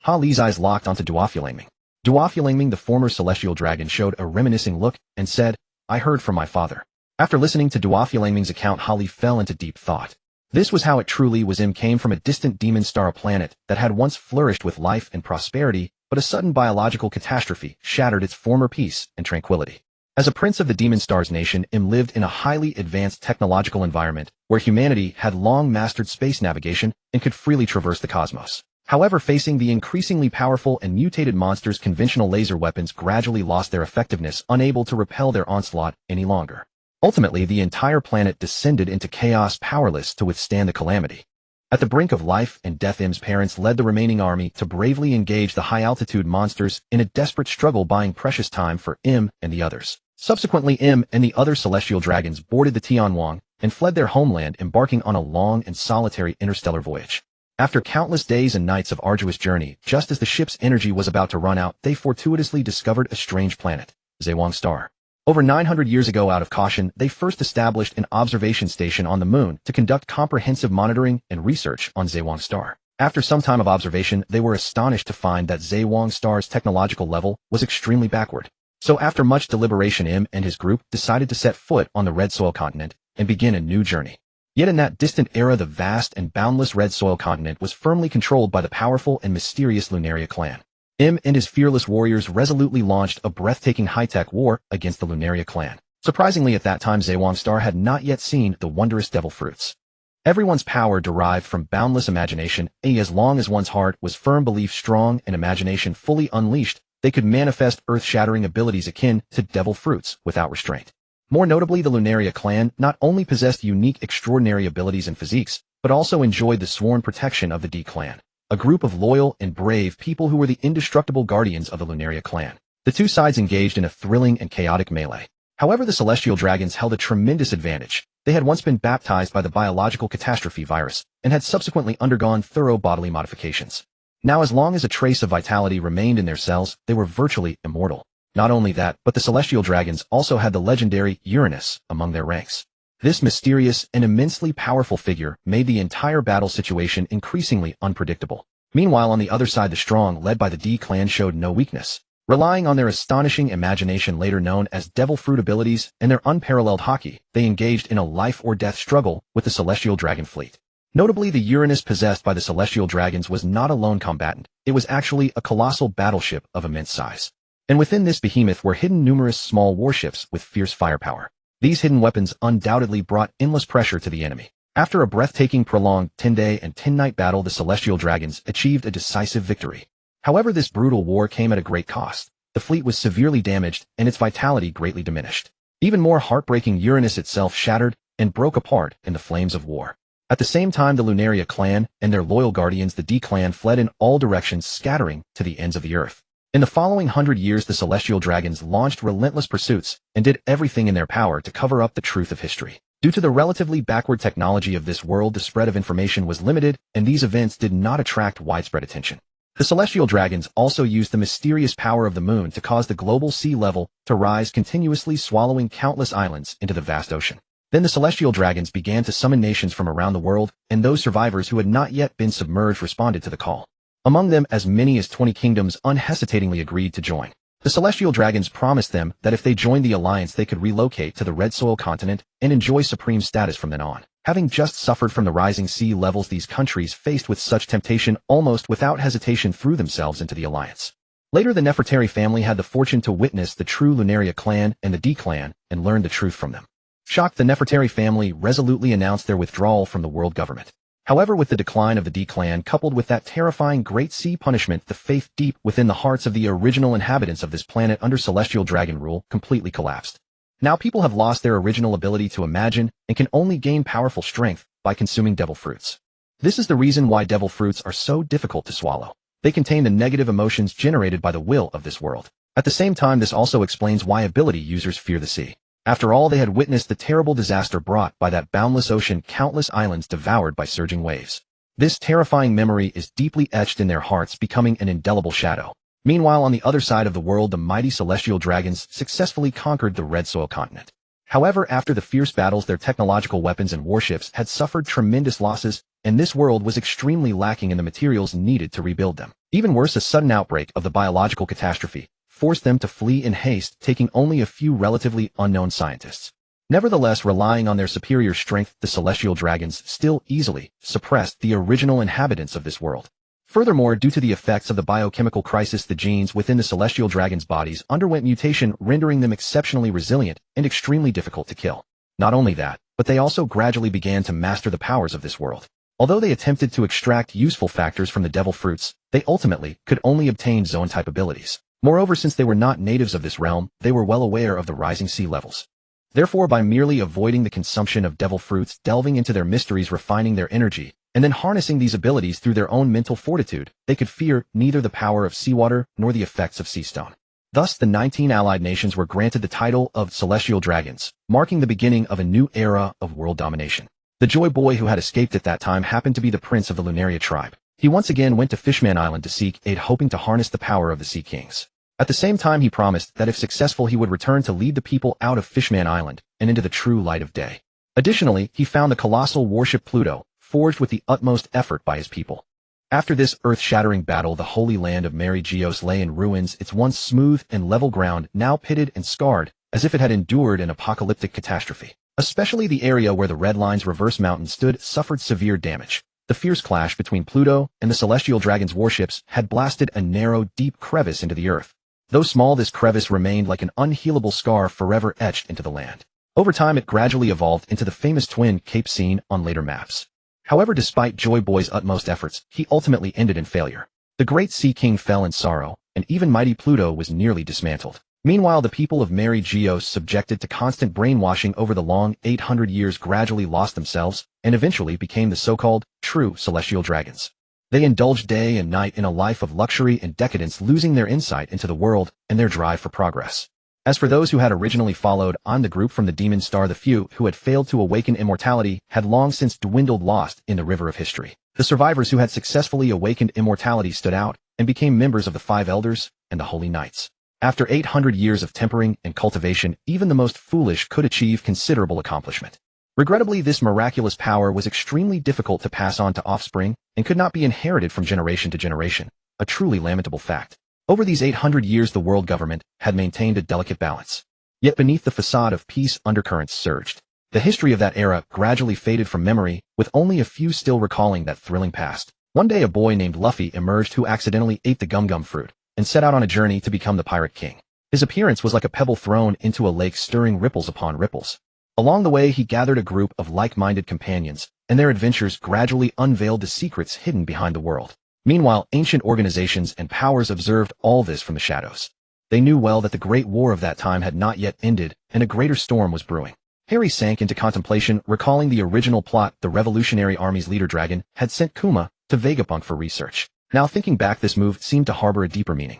Holly's eyes locked onto Duofulangming. Duofulangming, the former celestial dragon, showed a reminiscing look and said, "I heard from my father." After listening to Duofulangming's account, Holly fell into deep thought. This was how it truly was. Came from a distant demon star planet that had once flourished with life and prosperity, but a sudden biological catastrophe shattered its former peace and tranquility. As a prince of the demon star's nation, lived in a highly advanced technological environment where humanity had long mastered space navigation and could freely traverse the cosmos. However, facing the increasingly powerful and mutated monsters, conventional laser weapons gradually lost their effectiveness, unable to repel their onslaught any longer. Ultimately, the entire planet descended into chaos, powerless to withstand the calamity. At the brink of life and death, Im's parents led the remaining army to bravely engage the high-altitude monsters in a desperate struggle, buying precious time for Im and the others. Subsequently, Im and the other celestial dragons boarded the Tianwang and fled their homeland, embarking on a long and solitary interstellar voyage. After countless days and nights of arduous journey, just as the ship's energy was about to run out, they fortuitously discovered a strange planet, Zawang Star. Over 900 years ago, out of caution, they first established an observation station on the moon to conduct comprehensive monitoring and research on Zawang Star. After some time of observation, they were astonished to find that Zawang Star's technological level was extremely backward. So after much deliberation, Im and his group decided to set foot on the Red Soil continent and begin a new journey. Yet in that distant era, the vast and boundless Red Soil continent was firmly controlled by the powerful and mysterious Lunaria clan. Im and his fearless warriors resolutely launched a breathtaking high-tech war against the Lunaria clan. Surprisingly, at that time, Zawang Star had not yet seen the wondrous devil fruits. Everyone's power derived from boundless imagination, and as long as one's heart was firm, belief strong, and imagination fully unleashed, they could manifest earth-shattering abilities akin to devil fruits without restraint. More notably, the Lunaria clan not only possessed unique, extraordinary abilities and physiques, but also enjoyed the sworn protection of the D clan, a group of loyal and brave people who were the indestructible guardians of the Lunaria clan. The two sides engaged in a thrilling and chaotic melee. However, the celestial dragons held a tremendous advantage. They had once been baptized by the biological catastrophe virus and had subsequently undergone thorough bodily modifications. Now, as long as a trace of vitality remained in their cells, they were virtually immortal. Not only that, but the celestial dragons also had the legendary Uranus among their ranks. This mysterious and immensely powerful figure made the entire battle situation increasingly unpredictable. Meanwhile, on the other side, the strong, led by the D clan, showed no weakness. Relying on their astonishing imagination, later known as devil fruit abilities, and their unparalleled Haki, they engaged in a life-or-death struggle with the celestial dragon fleet. Notably, the Uranus possessed by the celestial dragons was not a lone combatant. It was actually a colossal battleship of immense size. And within this behemoth were hidden numerous small warships with fierce firepower. These hidden weapons undoubtedly brought endless pressure to the enemy. After a breathtaking, prolonged 10-day and 10-night battle, the celestial dragons achieved a decisive victory. However, this brutal war came at a great cost. The fleet was severely damaged and its vitality greatly diminished. Even more heartbreaking, Uranus itself shattered and broke apart in the flames of war. At the same time, the Lunaria clan and their loyal guardians, the D clan, fled in all directions, scattering to the ends of the earth. In the following 100 years, the celestial dragons launched relentless pursuits and did everything in their power to cover up the truth of history. Due to the relatively backward technology of this world, the spread of information was limited, and these events did not attract widespread attention. The celestial dragons also used the mysterious power of the moon to cause the global sea level to rise, continuously swallowing countless islands into the vast ocean. Then the celestial dragons began to summon nations from around the world, and those survivors who had not yet been submerged responded to the call. Among them, as many as 20 kingdoms unhesitatingly agreed to join. The celestial dragons promised them that if they joined the alliance, they could relocate to the Red Soil continent and enjoy supreme status from then on. Having just suffered from the rising sea levels, these countries, faced with such temptation, almost without hesitation threw themselves into the alliance. Later, the Nefertari family had the fortune to witness the true Lunaria clan and the D clan and learned the truth from them. Shocked, the Nefertari family resolutely announced their withdrawal from the world government. However, with the decline of the D clan, coupled with that terrifying Great Sea punishment, the faith deep within the hearts of the original inhabitants of this planet under celestial dragon rule completely collapsed. Now people have lost their original ability to imagine and can only gain powerful strength by consuming devil fruits. This is the reason why devil fruits are so difficult to swallow. They contain the negative emotions generated by the will of this world. At the same time, this also explains why ability users fear the sea. After all, they had witnessed the terrible disaster brought by that boundless ocean, countless islands devoured by surging waves. This terrifying memory is deeply etched in their hearts, becoming an indelible shadow. Meanwhile, on the other side of the world, the mighty celestial dragons successfully conquered the Red Soil continent. However, after the fierce battles, their technological weapons and warships had suffered tremendous losses, and this world was extremely lacking in the materials needed to rebuild them. Even worse, a sudden outbreak of the biological catastrophe forced them to flee in haste, taking only a few relatively unknown scientists. Nevertheless, relying on their superior strength, the celestial dragons still easily suppressed the original inhabitants of this world. Furthermore, due to the effects of the biochemical crisis, the genes within the celestial dragons' bodies underwent mutation, rendering them exceptionally resilient and extremely difficult to kill. Not only that, but they also gradually began to master the powers of this world. Although they attempted to extract useful factors from the devil fruits, they ultimately could only obtain zone-type abilities. Moreover, since they were not natives of this realm, they were well aware of the rising sea levels. Therefore, by merely avoiding the consumption of devil fruits, delving into their mysteries, refining their energy, and then harnessing these abilities through their own mental fortitude, they could fear neither the power of seawater nor the effects of sea stone. Thus, the 19 allied nations were granted the title of Celestial Dragons, marking the beginning of a new era of world domination. The Joy Boy who had escaped at that time happened to be the prince of the Lunaria tribe. He once again went to Fishman Island to seek aid, hoping to harness the power of the Sea Kings. At the same time, he promised that if successful, he would return to lead the people out of Fishman Island and into the true light of day. Additionally, he found the colossal warship Pluto, forged with the utmost effort by his people. After this earth-shattering battle, the holy land of Mary Geos lay in ruins, its once smooth and level ground now pitted and scarred, as if it had endured an apocalyptic catastrophe. Especially the area where the Red Line's reverse mountain stood suffered severe damage. The fierce clash between Pluto and the Celestial Dragon's warships had blasted a narrow, deep crevice into the earth. Though small, this crevice remained like an unhealable scar forever etched into the land. Over time, it gradually evolved into the famous twin cape seen on later maps. However, despite Joy Boy's utmost efforts, he ultimately ended in failure. The great Sea King fell in sorrow, and even mighty Pluto was nearly dismantled. Meanwhile, the people of Mary Geos, subjected to constant brainwashing over the long 800 years, gradually lost themselves, and eventually became the so-called true Celestial Dragons. They indulged day and night in a life of luxury and decadence, losing their insight into the world and their drive for progress. As for those who had originally followed on the group from the Demon Star, the few who had failed to awaken immortality had long since dwindled, lost in the river of history. The survivors who had successfully awakened immortality stood out and became members of the Five Elders and the Holy Knights. After 800 years of tempering and cultivation, even the most foolish could achieve considerable accomplishment. Regrettably, this miraculous power was extremely difficult to pass on to offspring and could not be inherited from generation to generation, a truly lamentable fact. Over these 800 years, the world government had maintained a delicate balance. Yet beneath the facade of peace, undercurrents surged. The history of that era gradually faded from memory, with only a few still recalling that thrilling past. One day, a boy named Luffy emerged who accidentally ate the gum-gum fruit and set out on a journey to become the Pirate King. His appearance was like a pebble thrown into a lake, stirring ripples upon ripples. Along the way, he gathered a group of like-minded companions, and their adventures gradually unveiled the secrets hidden behind the world. Meanwhile, ancient organizations and powers observed all this from the shadows. They knew well that the Great War of that time had not yet ended, and a greater storm was brewing. Harry sank into contemplation, recalling the original plot. The Revolutionary Army's leader Dragon had sent Kuma to Vegapunk for research. Now thinking back, this move seemed to harbor a deeper meaning.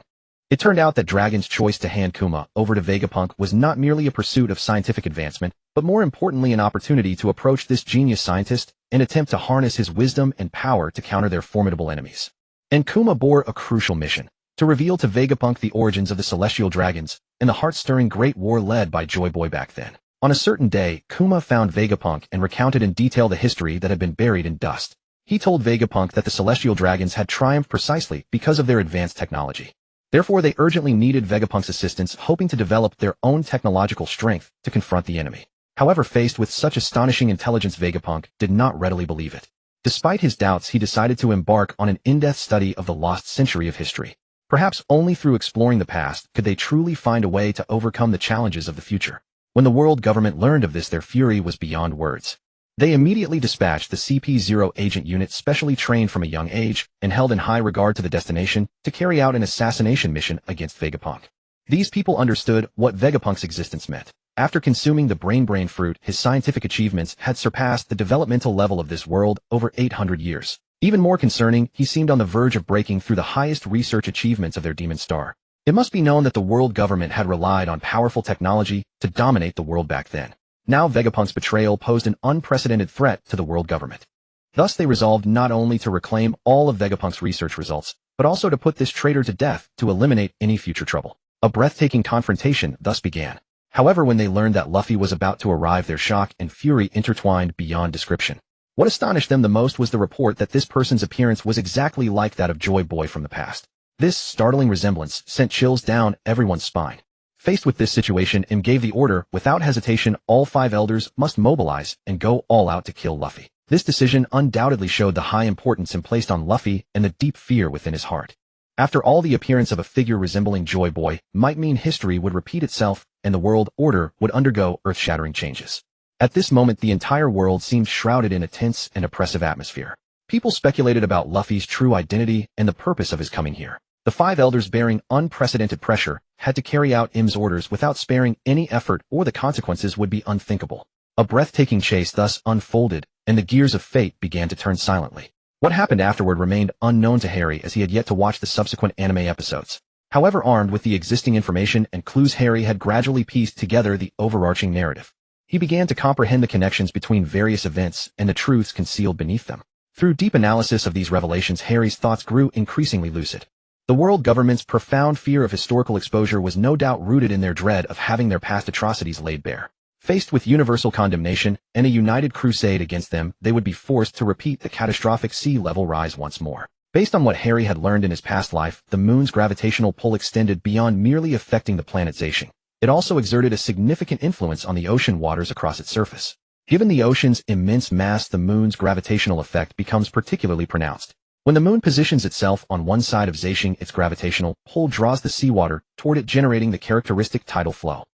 It turned out that Dragon's choice to hand Kuma over to Vegapunk was not merely a pursuit of scientific advancement, but more importantly an opportunity to approach this genius scientist and attempt to harness his wisdom and power to counter their formidable enemies. And Kuma bore a crucial mission: to reveal to Vegapunk the origins of the Celestial Dragons and the heart-stirring Great War led by Joy Boy back then. On a certain day, Kuma found Vegapunk and recounted in detail the history that had been buried in dust. He told Vegapunk that the Celestial Dragons had triumphed precisely because of their advanced technology. Therefore, they urgently needed Vegapunk's assistance, hoping to develop their own technological strength to confront the enemy. However, faced with such astonishing intelligence, Vegapunk did not readily believe it. Despite his doubts, he decided to embark on an in-depth study of the lost century of history. Perhaps only through exploring the past could they truly find a way to overcome the challenges of the future. When the world government learned of this, their fury was beyond words. They immediately dispatched the CP0 agent unit, specially trained from a young age and held in high regard to the destination, to carry out an assassination mission against Vegapunk. These people understood what Vegapunk's existence meant. After consuming the brain fruit, his scientific achievements had surpassed the developmental level of this world over 800 years. Even more concerning, he seemed on the verge of breaking through the highest research achievements of their Demon Star. It must be known that the world government had relied on powerful technology to dominate the world back then. Now Vegapunk's betrayal posed an unprecedented threat to the world government. Thus they resolved not only to reclaim all of Vegapunk's research results, but also to put this traitor to death to eliminate any future trouble. A breathtaking confrontation thus began. However, when they learned that Luffy was about to arrive, their shock and fury intertwined beyond description. What astonished them the most was the report that this person's appearance was exactly like that of Joy Boy from the past. This startling resemblance sent chills down everyone's spine. Faced with this situation, M gave the order. Without hesitation, all 5 elders must mobilize and go all out to kill Luffy. This decision undoubtedly showed the high importance M placed on Luffy and the deep fear within his heart. After all, the appearance of a figure resembling Joy Boy might mean history would repeat itself and the world order would undergo earth-shattering changes. At this moment, the entire world seemed shrouded in a tense and oppressive atmosphere. People speculated about Luffy's true identity and the purpose of his coming here. The 5 elders, bearing unprecedented pressure, had to carry out M's orders without sparing any effort, or the consequences would be unthinkable. A breathtaking chase thus unfolded, and the gears of fate began to turn silently. What happened afterward remained unknown to Harry, as he had yet to watch the subsequent anime episodes. However, armed with the existing information and clues, Harry had gradually pieced together the overarching narrative. He began to comprehend the connections between various events and the truths concealed beneath them. Through deep analysis of these revelations, Harry's thoughts grew increasingly lucid. The world government's profound fear of historical exposure was no doubt rooted in their dread of having their past atrocities laid bare. Faced with universal condemnation and a united crusade against them, they would be forced to repeat the catastrophic sea level rise once more. Based on what Harry had learned in his past life, the moon's gravitational pull extended beyond merely affecting the planet Zacian. It also exerted a significant influence on the ocean waters across its surface. Given the ocean's immense mass, the moon's gravitational effect becomes particularly pronounced. When the moon positions itself on one side of Zacian, its gravitational pull draws the seawater toward it, generating the characteristic tidal flow.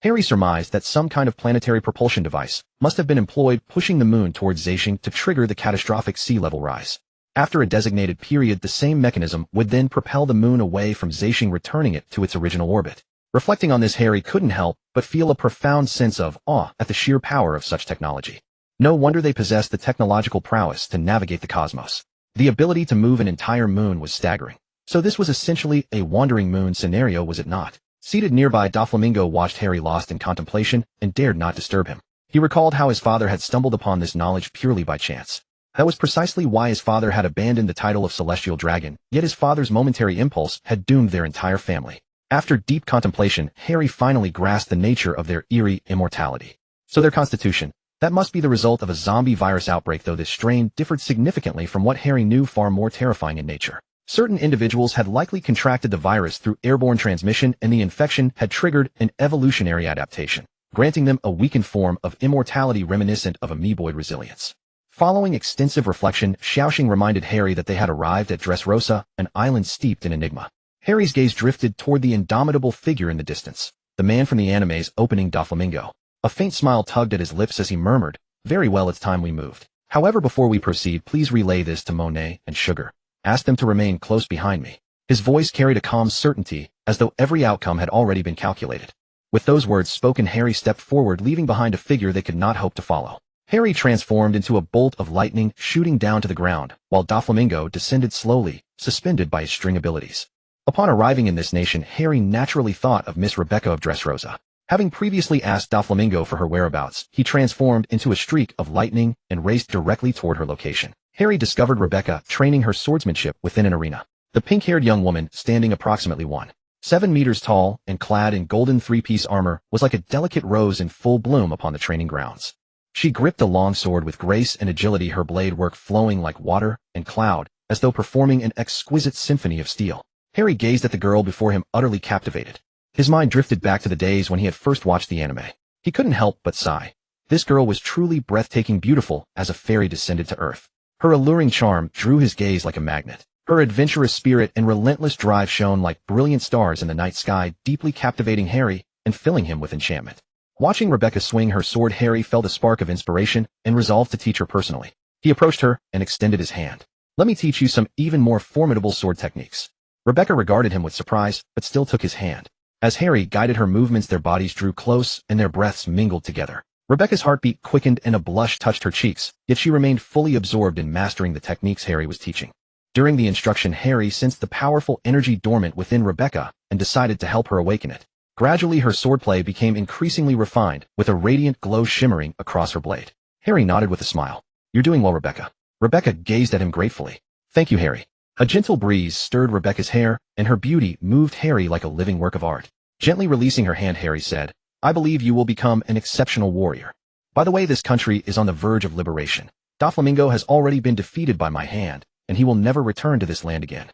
Harry surmised that some kind of planetary propulsion device must have been employed, pushing the moon towards Zacian to trigger the catastrophic sea level rise. After a designated period, the same mechanism would then propel the moon away from Zacian, returning it to its original orbit. Reflecting on this, Harry couldn't help but feel a profound sense of awe at the sheer power of such technology. No wonder they possessed the technological prowess to navigate the cosmos. The ability to move an entire moon was staggering. So this was essentially a wandering moon scenario, was it not? Seated nearby, Doflamingo watched Harry, lost in contemplation, and dared not disturb him. He recalled how his father had stumbled upon this knowledge purely by chance. That was precisely why his father had abandoned the title of Celestial Dragon, yet his father's momentary impulse had doomed their entire family. After deep contemplation, Harry finally grasped the nature of their eerie immortality. So their constitution, that must be the result of a zombie virus outbreak, though this strain differed significantly from what Harry knew, far more terrifying in nature. Certain individuals had likely contracted the virus through airborne transmission, and the infection had triggered an evolutionary adaptation, granting them a weakened form of immortality reminiscent of amoeboid resilience. Following extensive reflection, Xiaoxing reminded Harry that they had arrived at Dressrosa, an island steeped in enigma. Harry's gaze drifted toward the indomitable figure in the distance, the man from the anime's opening, Doflamingo. A faint smile tugged at his lips as he murmured, "Very well, it's time we moved. However, before we proceed, please relay this to Monet and Sugar. Ask them to remain close behind me." His voice carried a calm certainty, as though every outcome had already been calculated. With those words spoken, Harry stepped forward, leaving behind a figure they could not hope to follow. Harry transformed into a bolt of lightning, shooting down to the ground, while Doflamingo descended slowly, suspended by his string abilities. Upon arriving in this nation, Harry naturally thought of Miss Rebecca of Dressrosa. Having previously asked Doflamingo for her whereabouts, he transformed into a streak of lightning and raced directly toward her location. Harry discovered Rebecca training her swordsmanship within an arena. The pink-haired young woman, standing approximately 1.7 meters tall and clad in golden three-piece armor, was like a delicate rose in full bloom upon the training grounds. She gripped a long sword with grace and agility, her blade work flowing like water and cloud, as though performing an exquisite symphony of steel. Harry gazed at the girl before him, utterly captivated. His mind drifted back to the days when he had first watched the anime. He couldn't help but sigh. This girl was truly breathtaking, beautiful as a fairy descended to earth. Her alluring charm drew his gaze like a magnet. Her adventurous spirit and relentless drive shone like brilliant stars in the night sky, deeply captivating Harry and filling him with enchantment. Watching Rebecca swing her sword, Harry felt a spark of inspiration and resolved to teach her personally. He approached her and extended his hand. "Let me teach you some even more formidable sword techniques." Rebecca regarded him with surprise, but still took his hand. As Harry guided her movements, their bodies drew close and their breaths mingled together. Rebecca's heartbeat quickened and a blush touched her cheeks, yet she remained fully absorbed in mastering the techniques Harry was teaching. During the instruction, Harry sensed the powerful energy dormant within Rebecca and decided to help her awaken it. Gradually, her swordplay became increasingly refined, with a radiant glow shimmering across her blade. Harry nodded with a smile. "You're doing well, Rebecca." Rebecca gazed at him gratefully. "Thank you, Harry." A gentle breeze stirred Rebecca's hair, and her beauty moved Harry like a living work of art. Gently releasing her hand, Harry said, "I believe you will become an exceptional warrior. By the way, this country is on the verge of liberation. Doflamingo has already been defeated by my hand, and he will never return to this land again."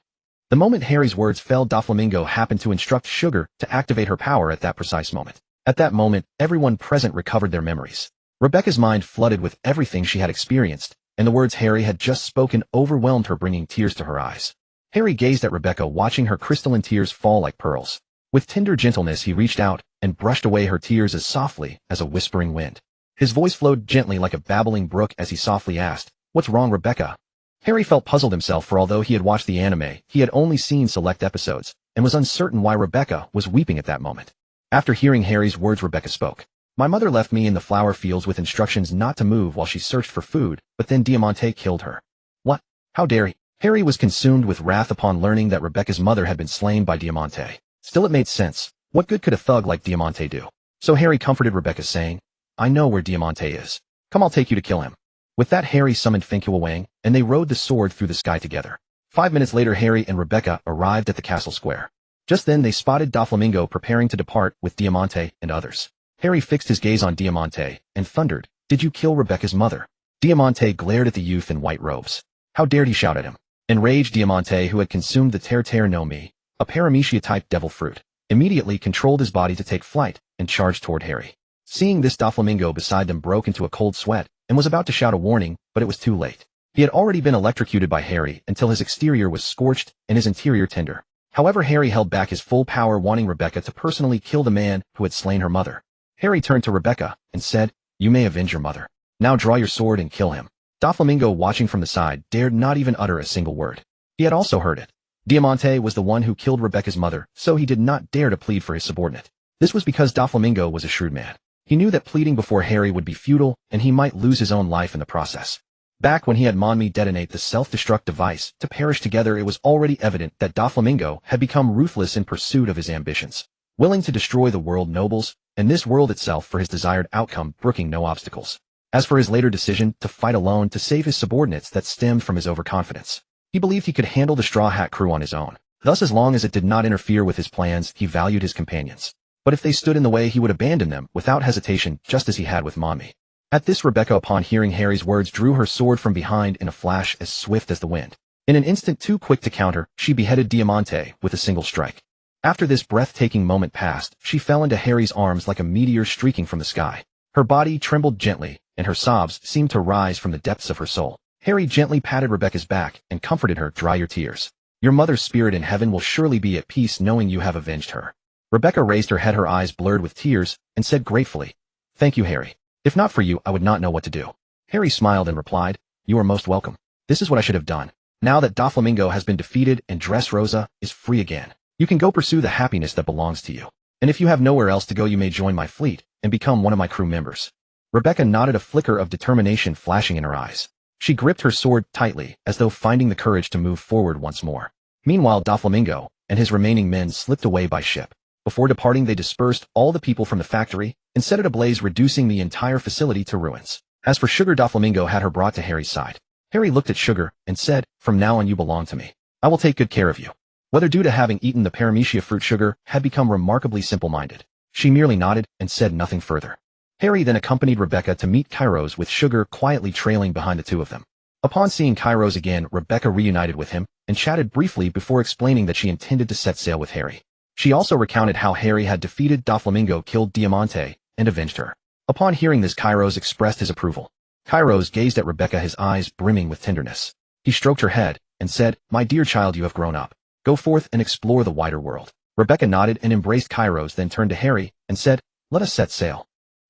The moment Harry's words fell, Doflamingo happened to instruct Sugar to activate her power at that precise moment. At that moment, everyone present recovered their memories. Rebecca's mind flooded with everything she had experienced, and the words Harry had just spoken overwhelmed her, bringing tears to her eyes. Harry gazed at Rebecca, watching her crystalline tears fall like pearls. With tender gentleness, he reached out and brushed away her tears as softly as a whispering wind. His voice flowed gently like a babbling brook as he softly asked, "What's wrong, Rebecca?" Harry felt puzzled himself, for although he had watched the anime, he had only seen select episodes, and was uncertain why Rebecca was weeping at that moment. After hearing Harry's words, Rebecca spoke. My mother left me in the flower fields with instructions not to move while she searched for food, but then Diamante killed her. What? How dare he? Harry was consumed with wrath upon learning that Rebecca's mother had been slain by Diamante. Still, it made sense. What good could a thug like Diamante do? So Harry comforted Rebecca, saying, I know where Diamante is. Come, I'll take you to kill him. With that, Harry summoned Finkua Wang, and they rode the sword through the sky together. 5 minutes later, Harry and Rebecca arrived at the castle square. Just then, they spotted Doflamingo preparing to depart with Diamante and others. Harry fixed his gaze on Diamante and thundered, Did you kill Rebecca's mother? Diamante glared at the youth in white robes. How dared he shout at him? Enraged, Diamante, who had consumed the Terre no Mi, a paramecia-type devil fruit, immediately controlled his body to take flight and charged toward Harry. Seeing this, Doflamingo beside them broke into a cold sweat and was about to shout a warning, but it was too late. He had already been electrocuted by Harry until his exterior was scorched and his interior tender. However, Harry held back his full power, wanting Rebecca to personally kill the man who had slain her mother. Harry turned to Rebecca and said, You may avenge your mother. Now draw your sword and kill him. Doflamingo, watching from the side, dared not even utter a single word. He had also heard it. Diamante was the one who killed Rebecca's mother, so he did not dare to plead for his subordinate. This was because Doflamingo was a shrewd man. He knew that pleading before Harry would be futile, and he might lose his own life in the process. Back when he had Monmi detonate the self-destruct device to perish together, it was already evident that Doflamingo had become ruthless in pursuit of his ambitions, willing to destroy the world nobles, and this world itself for his desired outcome, brooking no obstacles. As for his later decision to fight alone to save his subordinates, that stemmed from his overconfidence. He believed he could handle the Straw Hat crew on his own. Thus, as long as it did not interfere with his plans, he valued his companions. But if they stood in the way, he would abandon them without hesitation, just as he had with Monmi. At this, Rebecca, upon hearing Harry's words, drew her sword from behind in a flash as swift as the wind. In an instant too quick to counter, she beheaded Diamante with a single strike. After this breathtaking moment passed, she fell into Harry's arms like a meteor streaking from the sky. Her body trembled gently, and her sobs seemed to rise from the depths of her soul. Harry gently patted Rebecca's back and comforted her. Dry your tears. Your mother's spirit in heaven will surely be at peace knowing you have avenged her. Rebecca raised her head, her eyes blurred with tears, and said gratefully, Thank you, Harry. If not for you, I would not know what to do. Harry smiled and replied, You are most welcome. This is what I should have done. Now that Doflamingo has been defeated and Dressrosa is free again, you can go pursue the happiness that belongs to you. And if you have nowhere else to go, you may join my fleet and become one of my crew members. Rebecca nodded, a flicker of determination flashing in her eyes. She gripped her sword tightly, as though finding the courage to move forward once more. Meanwhile, Doflamingo and his remaining men slipped away by ship. Before departing, they dispersed all the people from the factory and set it ablaze, reducing the entire facility to ruins. As for Sugar, Doflamingo had her brought to Harry's side. Harry looked at Sugar and said, From now on you belong to me. I will take good care of you. Whether due to having eaten the paramecia fruit, Sugar had become remarkably simple-minded. She merely nodded and said nothing further. Harry then accompanied Rebecca to meet Kairos, with Sugar quietly trailing behind the two of them. Upon seeing Kairos again, Rebecca reunited with him and chatted briefly before explaining that she intended to set sail with Harry. She also recounted how Harry had defeated Doflamingo, killed Diamante, and avenged her. Upon hearing this, Kairos expressed his approval. Kairos gazed at Rebecca, his eyes brimming with tenderness. He stroked her head and said, My dear child, you have grown up. Go forth and explore the wider world. Rebecca nodded and embraced Kairos, then turned to Harry and said, Let us set sail.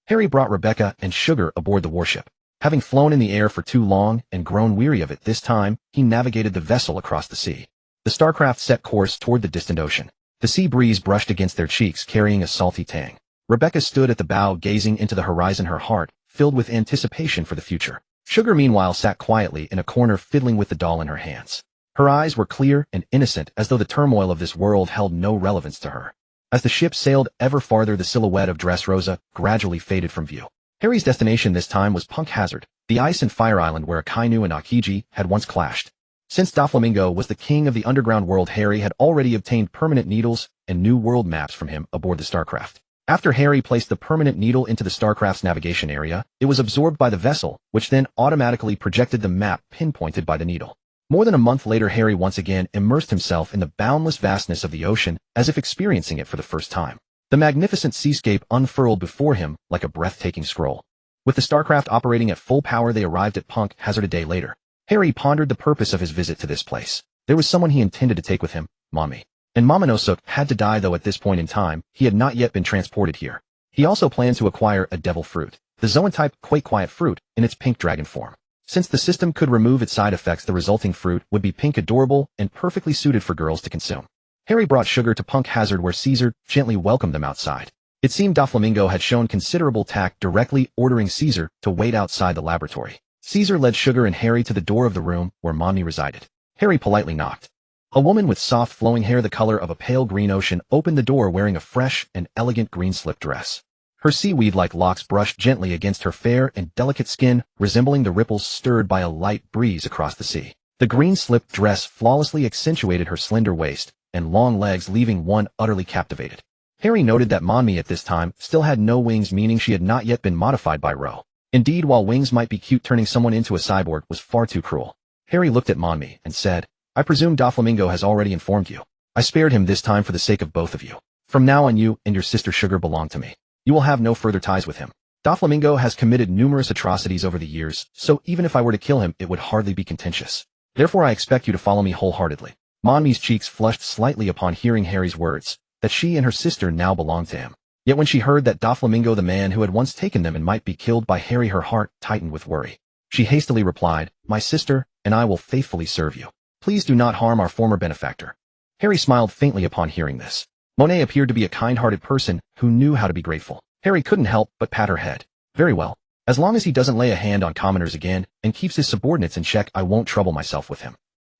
Harry brought Rebecca and Sugar aboard the warship. Having flown in the air for too long and grown weary of it, this time he navigated the vessel across the sea. The starcraft set course toward the distant ocean. The sea breeze brushed against their cheeks, carrying a salty tang. Rebecca stood at the bow, gazing into the horizon, her heart filled with anticipation for the future. Sugar, meanwhile, sat quietly in a corner, fiddling with the doll in her hands. Her eyes were clear and innocent, as though the turmoil of this world held no relevance to her. As the ship sailed ever farther, the silhouette of Dressrosa gradually faded from view. Harry's destination this time was Punk Hazard, the ice and fire island where Akainu and Akiji had once clashed. Since Doflamingo was the king of the underground world, Harry had already obtained permanent needles and new world maps from him aboard the starcraft. After Harry placed the permanent needle into the starcraft's navigation area, it was absorbed by the vessel, which then automatically projected the map pinpointed by the needle. More than a month later, Harry once again immersed himself in the boundless vastness of the ocean, as if experiencing it for the first time. The magnificent seascape unfurled before him like a breathtaking scroll. With the starcraft operating at full power, they arrived at Punk Hazard a day later. Harry pondered the purpose of his visit to this place. There was someone he intended to take with him, Monmi. And Momonosuke had to die, though at this point in time, he had not yet been transported here. He also planned to acquire a devil fruit, the Zoan-type Quake Quiet fruit, in its pink dragon form. Since the system could remove its side effects, the resulting fruit would be pink adorable and perfectly suited for girls to consume. Harry brought sugar to Punk Hazard where Caesar gently welcomed them outside. It seemed Doflamingo had shown considerable tact, directly ordering Caesar to wait outside the laboratory. Caesar led Sugar and Harry to the door of the room where Mommy resided. Harry politely knocked. A woman with soft flowing hair the color of a pale green ocean opened the door wearing a fresh and elegant green slip dress. Her seaweed-like locks brushed gently against her fair and delicate skin, resembling the ripples stirred by a light breeze across the sea. The green slip dress flawlessly accentuated her slender waist and long legs, leaving one utterly captivated. Harry noted that Monmi at this time still had no wings, meaning she had not yet been modified by Ro. Indeed, while wings might be cute, turning someone into a cyborg was far too cruel. Harry looked at Monmi and said, I presume Doflamingo has already informed you. I spared him this time for the sake of both of you. From now on, you and your sister Sugar belong to me. You will have no further ties with him. Doflamingo has committed numerous atrocities over the years, so even if I were to kill him, it would hardly be contentious. Therefore I expect you to follow me wholeheartedly. Monmi's cheeks flushed slightly upon hearing Harry's words, that she and her sister now belonged to him. Yet when she heard that Doflamingo, the man who had once taken them and might be killed by Harry, her heart tightened with worry. She hastily replied, My sister, and I will faithfully serve you. Please do not harm our former benefactor. Harry smiled faintly upon hearing this. Monet appeared to be a kind-hearted person who knew how to be grateful. Harry couldn't help but pat her head. Very well. As long as he doesn't lay a hand on commoners again and keeps his subordinates in check, I won't trouble myself with him.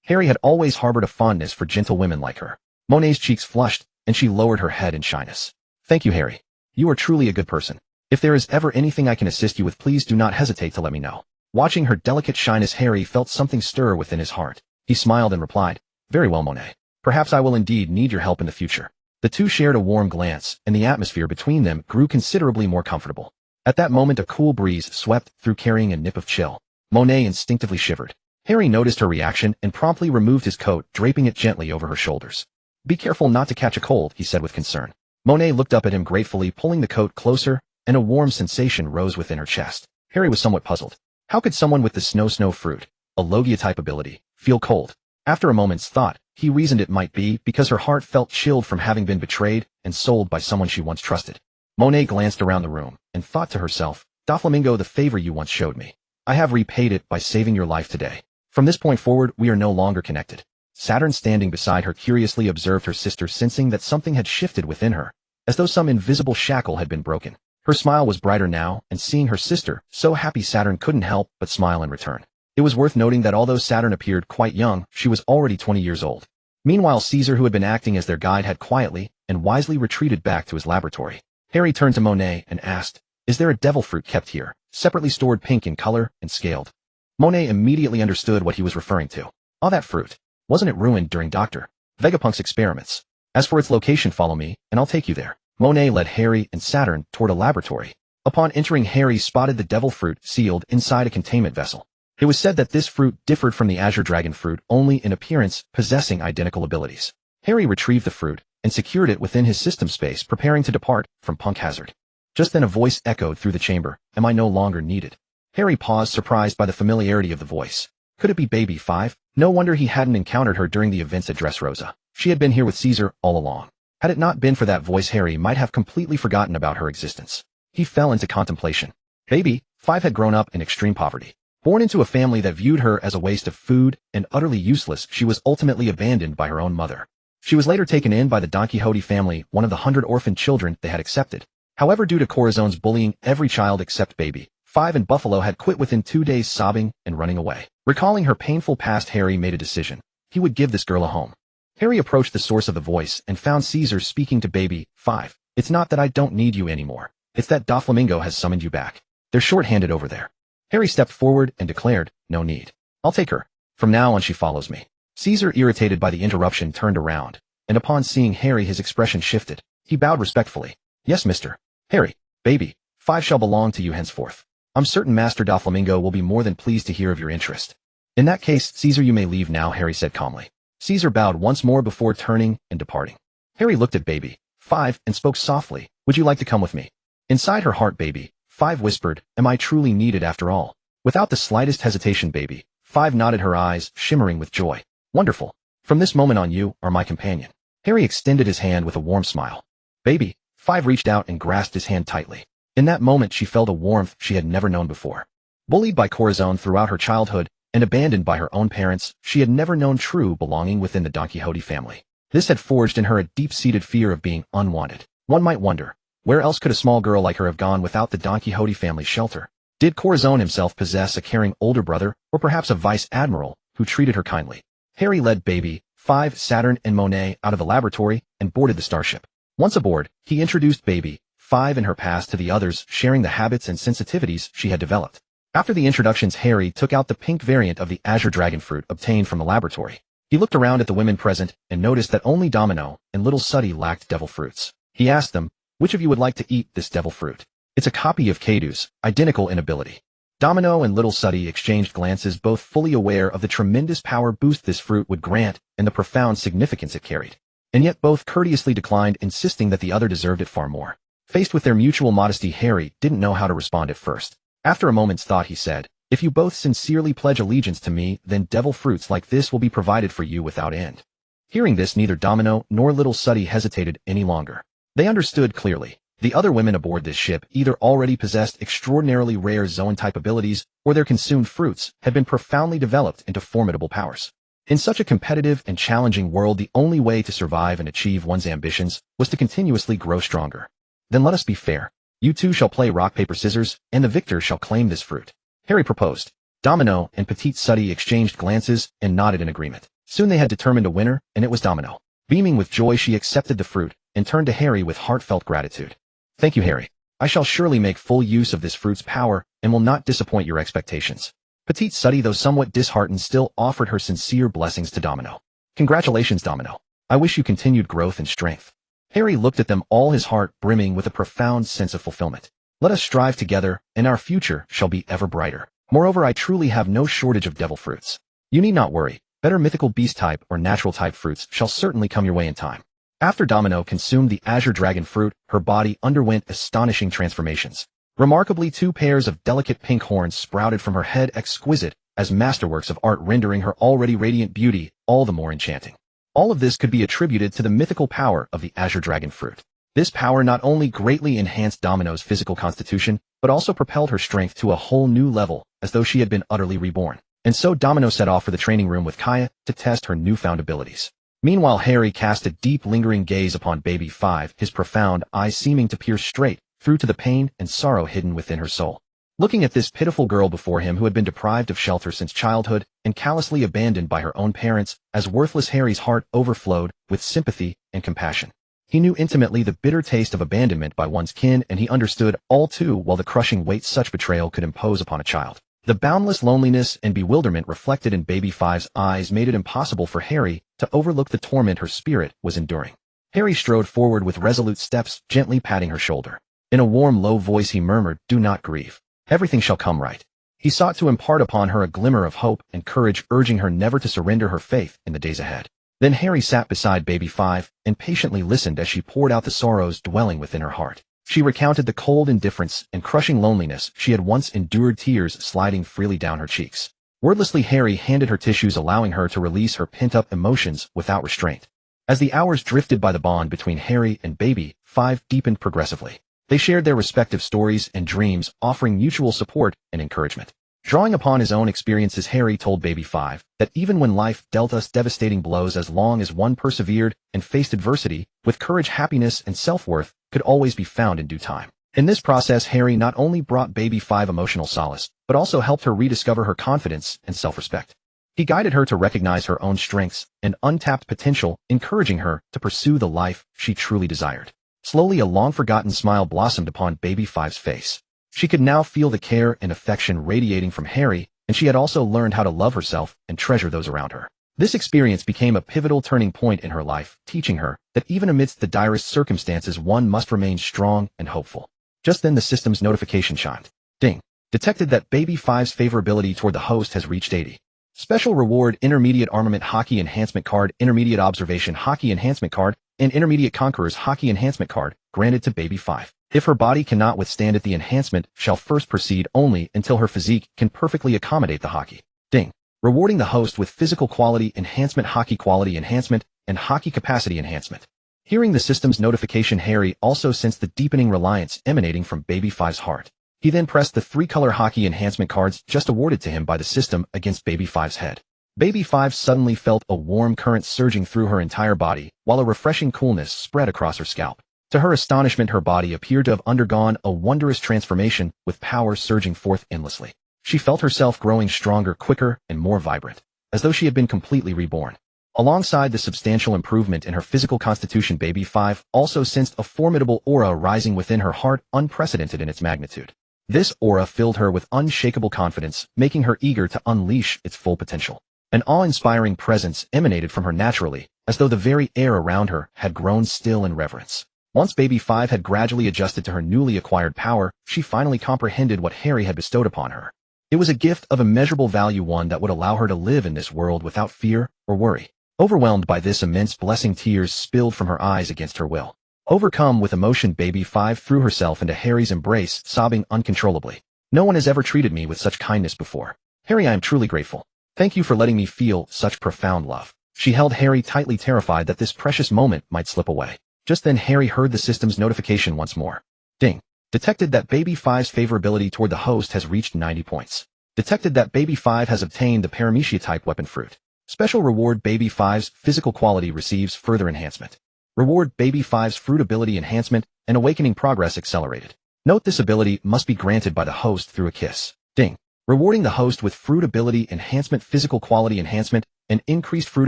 Harry had always harbored a fondness for gentle women like her. Monet's cheeks flushed, and she lowered her head in shyness. Thank you, Harry. You are truly a good person. If there is ever anything I can assist you with, please do not hesitate to let me know. Watching her delicate shyness, Harry felt something stir within his heart. He smiled and replied, Very well, Monet. Perhaps I will indeed need your help in the future. The two shared a warm glance, and the atmosphere between them grew considerably more comfortable. At that moment a cool breeze swept through, carrying a nip of chill. Monet instinctively shivered. Harry noticed her reaction and promptly removed his coat, draping it gently over her shoulders. Be careful not to catch a cold, he said with concern. Monet looked up at him gratefully, pulling the coat closer, and a warm sensation rose within her chest. Harry was somewhat puzzled. How could someone with the snow fruit, a Logia-type ability, feel cold? After a moment's thought, he reasoned it might be because her heart felt chilled from having been betrayed and sold by someone she once trusted. Monet glanced around the room and thought to herself, Doflamingo, the favor you once showed me, I have repaid it by saving your life today. From this point forward, we are no longer connected. Saturn, standing beside her, curiously observed her sister, sensing that something had shifted within her, as though some invisible shackle had been broken. Her smile was brighter now, and seeing her sister so happy, Saturn couldn't help but smile in return. It was worth noting that although Saturn appeared quite young, she was already 20 years old. Meanwhile, Caesar, who had been acting as their guide, had quietly and wisely retreated back to his laboratory. Harry turned to Monet and asked, Is there a devil fruit kept here, separately stored, pink in color and scaled? Monet immediately understood what he was referring to. Oh, that fruit. Wasn't it ruined during Dr. Vegapunk's experiments? As for its location, follow me, and I'll take you there. Monet led Harry and Saturn toward a laboratory. Upon entering, Harry spotted the devil fruit sealed inside a containment vessel. It was said that this fruit differed from the azure dragon fruit only in appearance, possessing identical abilities. Harry retrieved the fruit and secured it within his system space, preparing to depart from Punk Hazard. Just then a voice echoed through the chamber, Am I no longer needed? Harry paused, surprised by the familiarity of the voice. Could it be Baby 5? No wonder he hadn't encountered her during the events at Dressrosa. She had been here with Caesar all along. Had it not been for that voice, Harry might have completely forgotten about her existence. He fell into contemplation. Baby 5 had grown up in extreme poverty. Born into a family that viewed her as a waste of food and utterly useless, she was ultimately abandoned by her own mother. She was later taken in by the Don Quixote family, one of the 100 orphan children they had accepted. However, due to Corazone's bullying, every child except Baby 5 and Buffalo had quit within 2 days, sobbing and running away. Recalling her painful past, Harry made a decision. He would give this girl a home. Harry approached the source of the voice and found Caesar speaking to Baby 5. It's not that I don't need you anymore. It's that Doflamingo has summoned you back. They're short-handed over there. Harry stepped forward and declared, No need. I'll take her. From now on she follows me. Caesar, irritated by the interruption, turned around, and upon seeing Harry his expression shifted. He bowed respectfully. Yes, Mr. Harry. Baby 5 shall belong to you henceforth. I'm certain Master Doflamingo will be more than pleased to hear of your interest. In that case, Caesar, you may leave now, Harry said calmly. Caesar bowed once more before turning and departing. Harry looked at Baby 5 and spoke softly, Would you like to come with me? Inside her heart, Baby 5 whispered, Am I truly needed after all? Without the slightest hesitation, Baby 5 nodded, her eyes shimmering with joy. Wonderful. From this moment on, you are my companion. Harry extended his hand with a warm smile. Baby 5 reached out and grasped his hand tightly. In that moment she felt a warmth she had never known before. Bullied by Corazon throughout her childhood and abandoned by her own parents, she had never known true belonging within the Don Quixote family. This had forged in her a deep-seated fear of being unwanted. One might wonder, where else could a small girl like her have gone without the Don Quixote family's shelter? Did Corazon himself possess a caring older brother, or perhaps a vice-admiral, who treated her kindly? Harry led Baby, 5, Saturn, and Monet out of the laboratory and boarded the starship. Once aboard, he introduced Baby, 5 and her past to the others, sharing the habits and sensitivities she had developed. After the introductions, Harry took out the pink variant of the azure dragon fruit obtained from the laboratory. He looked around at the women present and noticed that only Domino and little Suddy lacked devil fruits. He asked them, "Which of you would like to eat this devil fruit? It's a copy of Kadu's, identical in ability." Domino and little Suddy exchanged glances, both fully aware of the tremendous power boost this fruit would grant and the profound significance it carried. And yet both courteously declined, insisting that the other deserved it far more. Faced with their mutual modesty, Harry didn't know how to respond at first. After a moment's thought, he said, "If you both sincerely pledge allegiance to me, then devil fruits like this will be provided for you without end." Hearing this, neither Domino nor little Suddy hesitated any longer. They understood clearly. The other women aboard this ship either already possessed extraordinarily rare Zoan-type abilities, or their consumed fruits had been profoundly developed into formidable powers. In such a competitive and challenging world, the only way to survive and achieve one's ambitions was to continuously grow stronger. "Then let us be fair. You two shall play rock, paper, scissors, and the victor shall claim this fruit," Harry proposed. Domino and Petite Suddy exchanged glances and nodded in agreement. Soon they had determined a winner, and it was Domino. Beaming with joy, she accepted the fruit and turned to Harry with heartfelt gratitude. "Thank you, Harry. I shall surely make full use of this fruit's power and will not disappoint your expectations." Petite Suddy, though somewhat disheartened, still offered her sincere blessings to Domino. "Congratulations, Domino. I wish you continued growth and strength." Harry looked at them, all his heart brimming with a profound sense of fulfillment. "Let us strive together, and our future shall be ever brighter. Moreover, I truly have no shortage of devil fruits. You need not worry. Better mythical beast-type or natural-type fruits shall certainly come your way in time." After Domino consumed the azure dragon fruit, her body underwent astonishing transformations. Remarkably, 2 pairs of delicate pink horns sprouted from her head, exquisite as masterworks of art, rendering her already radiant beauty all the more enchanting. All of this could be attributed to the mythical power of the azure dragon fruit. This power not only greatly enhanced Domino's physical constitution, but also propelled her strength to a whole new level, as though she had been utterly reborn. And so Domino set off for the training room with Kaya to test her newfound abilities. Meanwhile, Harry cast a deep, lingering gaze upon Baby 5, his profound eyes seeming to pierce straight through to the pain and sorrow hidden within her soul. Looking at this pitiful girl before him, who had been deprived of shelter since childhood and callously abandoned by her own parents as worthless, Harry's heart overflowed with sympathy and compassion. He knew intimately the bitter taste of abandonment by one's kin, and he understood all too well the crushing weight such betrayal could impose upon a child. The boundless loneliness and bewilderment reflected in Baby 5's eyes made it impossible for Harry to overlook the torment her spirit was enduring. Harry strode forward with resolute steps, gently patting her shoulder. In a warm, low voice he murmured, "Do not grieve. Everything shall come right." He sought to impart upon her a glimmer of hope and courage, urging her never to surrender her faith in the days ahead. Then Harry sat beside Baby 5 and patiently listened as she poured out the sorrows dwelling within her heart. She recounted the cold indifference and crushing loneliness she had once endured, tears sliding freely down her cheeks. Wordlessly, Harry handed her tissues, allowing her to release her pent-up emotions without restraint. As the hours drifted by, the bond between Harry and Baby 5 deepened progressively. They shared their respective stories and dreams, offering mutual support and encouragement. Drawing upon his own experiences, Harry told Baby 5 that even when life dealt us devastating blows, as long as one persevered and faced adversity with courage, happiness and self-worth could always be found in due time. In this process, Harry not only brought Baby 5 emotional solace, but also helped her rediscover her confidence and self-respect. He guided her to recognize her own strengths and untapped potential, encouraging her to pursue the life she truly desired. Slowly, a long-forgotten smile blossomed upon Baby 5's face. She could now feel the care and affection radiating from Harry, and she had also learned how to love herself and treasure those around her. This experience became a pivotal turning point in her life, teaching her that even amidst the direst circumstances, one must remain strong and hopeful. Just then the system's notification chimed. Ding. Detected that Baby 5's favorability toward the host has reached 80. Special reward: Intermediate Armament Haki Enhancement Card, Intermediate Observation Haki Enhancement Card, and Intermediate Conqueror's Haki Enhancement Card, granted to Baby 5. If her body cannot withstand it, the enhancement shall first proceed only until her physique can perfectly accommodate the Haki. Ding. Rewarding the host with Physical Quality Enhancement, Haki Quality Enhancement, and Haki Capacity Enhancement. Hearing the system's notification, Harry also sensed the deepening reliance emanating from Baby 5's heart. He then pressed the 3-color Haki enhancement cards just awarded to him by the system against Baby Five's head. Baby Five suddenly felt a warm current surging through her entire body, while a refreshing coolness spread across her scalp. To her astonishment, her body appeared to have undergone a wondrous transformation, with power surging forth endlessly. She felt herself growing stronger, quicker, and more vibrant, as though she had been completely reborn. Alongside the substantial improvement in her physical constitution, Baby Five also sensed a formidable aura rising within her heart, unprecedented in its magnitude. This aura filled her with unshakable confidence, making her eager to unleash its full potential. An awe-inspiring presence emanated from her naturally, as though the very air around her had grown still in reverence. Once Baby Five had gradually adjusted to her newly acquired power, she finally comprehended what Harry had bestowed upon her. It was a gift of immeasurable value, one that would allow her to live in this world without fear or worry. Overwhelmed by this immense blessing, tears spilled from her eyes against her will. Overcome with emotion, Baby Five threw herself into Harry's embrace, sobbing uncontrollably. "No one has ever treated me with such kindness before. Harry, I am truly grateful. Thank you for letting me feel such profound love." She held Harry tightly, terrified that this precious moment might slip away. Just then Harry heard the system's notification once more. Ding. Detected that Baby Five's favorability toward the host has reached 90 points. Detected that Baby Five has obtained the Paramecia-type weapon fruit. Special reward: Baby Five's physical quality receives further enhancement. Reward: Baby Five's fruit ability enhancement and awakening progress accelerated. Note: this ability must be granted by the host through a kiss. Ding. Rewarding the host with fruit ability enhancement, physical quality enhancement, and increased fruit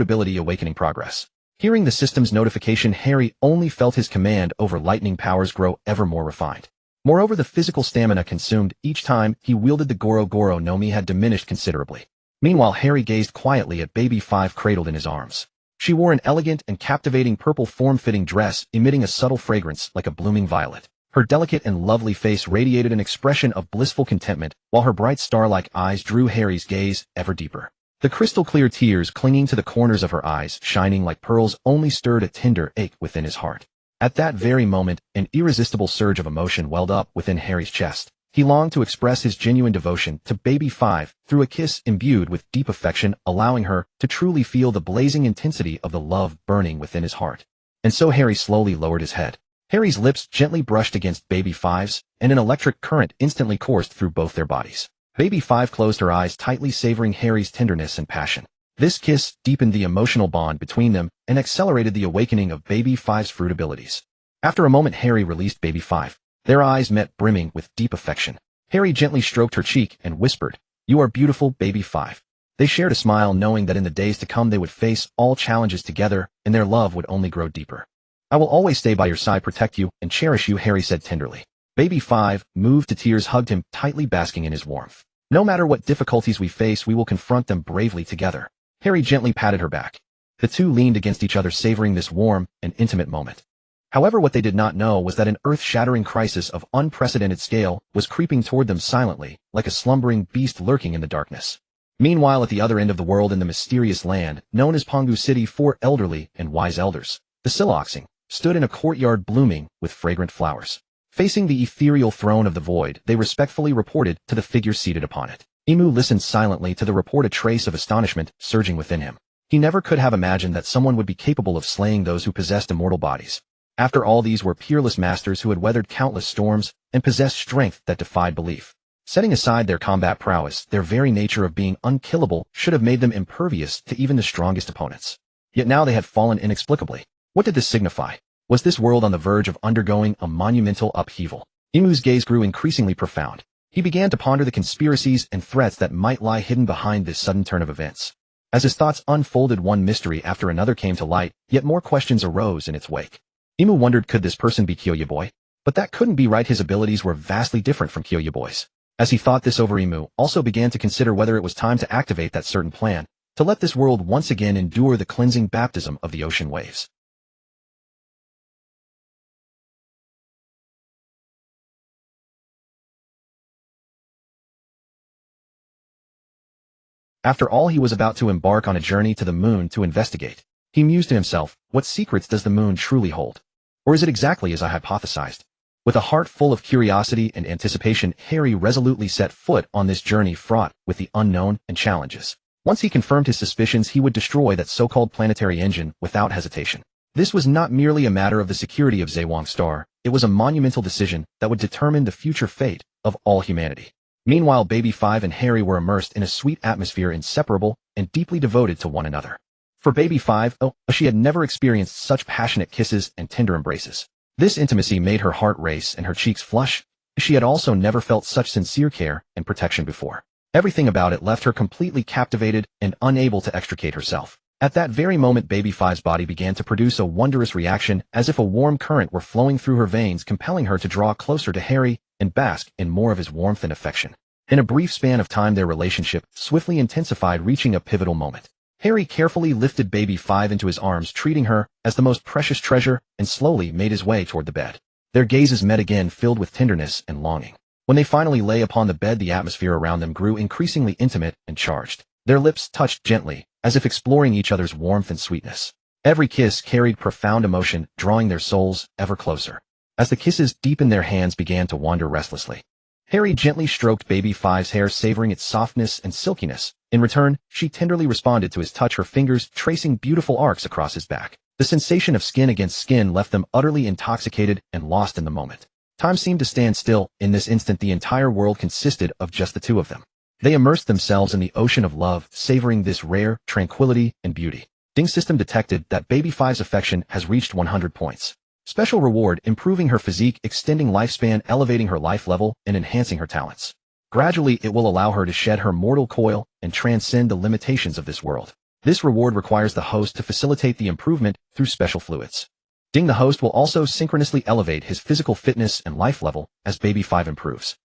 ability awakening progress. Hearing the system's notification, Harry only felt his command over lightning powers grow ever more refined. Moreover, the physical stamina consumed each time he wielded the Goro Nomi had diminished considerably. Meanwhile, Harry gazed quietly at Baby Five cradled in his arms. She wore an elegant and captivating purple form-fitting dress, emitting a subtle fragrance like a blooming violet. Her delicate and lovely face radiated an expression of blissful contentment, while her bright star-like eyes drew Harry's gaze ever deeper. The crystal-clear tears clinging to the corners of her eyes, shining like pearls, only stirred a tender ache within his heart. At that very moment, an irresistible surge of emotion welled up within Harry's chest. He longed to express his genuine devotion to Baby Five through a kiss imbued with deep affection, allowing her to truly feel the blazing intensity of the love burning within his heart. And so Harry slowly lowered his head. Harry's lips gently brushed against Baby Five's, and an electric current instantly coursed through both their bodies. Baby Five closed her eyes tightly, savoring Harry's tenderness and passion. This kiss deepened the emotional bond between them and accelerated the awakening of Baby Five's fruit abilities. After a moment, Harry released Baby Five. Their eyes met, brimming with deep affection. Harry gently stroked her cheek and whispered, "You are beautiful, Baby Five." They shared a smile, knowing that in the days to come they would face all challenges together, and their love would only grow deeper. "I will always stay by your side, protect you, and cherish you," Harry said tenderly. Baby Five, moved to tears, hugged him, tightly basking in his warmth. "No matter what difficulties we face, we will confront them bravely together." Harry gently patted her back. The two leaned against each other, savoring this warm and intimate moment. However, what they did not know was that an earth-shattering crisis of unprecedented scale was creeping toward them silently, like a slumbering beast lurking in the darkness. Meanwhile, at the other end of the world, in the mysterious land known as Pongu City, 4 elderly and wise elders, the Siloxing, stood in a courtyard blooming with fragrant flowers. Facing the ethereal throne of the void, they respectfully reported to the figure seated upon it. Imu listened silently to the report, a trace of astonishment surging within him. He never could have imagined that someone would be capable of slaying those who possessed immortal bodies. After all, these were peerless masters who had weathered countless storms and possessed strength that defied belief. Setting aside their combat prowess, their very nature of being unkillable should have made them impervious to even the strongest opponents. Yet now they had fallen inexplicably. What did this signify? Was this world on the verge of undergoing a monumental upheaval? Imu's gaze grew increasingly profound. He began to ponder the conspiracies and threats that might lie hidden behind this sudden turn of events. As his thoughts unfolded, one mystery after another came to light, yet more questions arose in its wake. Imu wondered, could this person be Kyoyaboy? But that couldn't be right. His abilities were vastly different from Kyoyaboy's. As he thought this over, Imu also began to consider whether it was time to activate that certain plan, to let this world once again endure the cleansing baptism of the ocean waves. After all, he was about to embark on a journey to the moon to investigate. He mused to himself, what secrets does the moon truly hold? Or is it exactly as I hypothesized? With a heart full of curiosity and anticipation, Harry resolutely set foot on this journey fraught with the unknown and challenges. Once he confirmed his suspicions, he would destroy that so-called planetary engine without hesitation. This was not merely a matter of the security of Zawang Star, it was a monumental decision that would determine the future fate of all humanity. Meanwhile, Baby 5 and Harry were immersed in a sweet atmosphere inseparable and deeply devoted to one another. For Baby 5, she had never experienced such passionate kisses and tender embraces. This intimacy made her heart race and her cheeks flush. She had also never felt such sincere care and protection before. Everything about it left her completely captivated and unable to extricate herself. At that very moment, Baby 5's body began to produce a wondrous reaction, as if a warm current were flowing through her veins, compelling her to draw closer to Harry and bask in more of his warmth and affection. In a brief span of time, their relationship swiftly intensified, reaching a pivotal moment. Harry carefully lifted Baby 5 into his arms, treating her as the most precious treasure, and slowly made his way toward the bed. Their gazes met again, filled with tenderness and longing. When they finally lay upon the bed, the atmosphere around them grew increasingly intimate and charged. Their lips touched gently, as if exploring each other's warmth and sweetness. Every kiss carried profound emotion, drawing their souls ever closer. As the kisses deepened, their hands began to wander restlessly. Harry gently stroked Baby 5's hair, savoring its softness and silkiness. In return, she tenderly responded to his touch, her fingers tracing beautiful arcs across his back. The sensation of skin against skin left them utterly intoxicated and lost in the moment. Time seemed to stand still. In this instant, the entire world consisted of just the two of them. They immersed themselves in the ocean of love, savoring this rare tranquility and beauty. Ding system detected that Baby 5's affection has reached 100 points. Special reward: improving her physique, extending lifespan, elevating her life level, and enhancing her talents. Gradually, it will allow her to shed her mortal coil and transcend the limitations of this world. This reward requires the host to facilitate the improvement through special fluids. Ding, the host, will also synchronously elevate his physical fitness and life level as Baby 5 improves.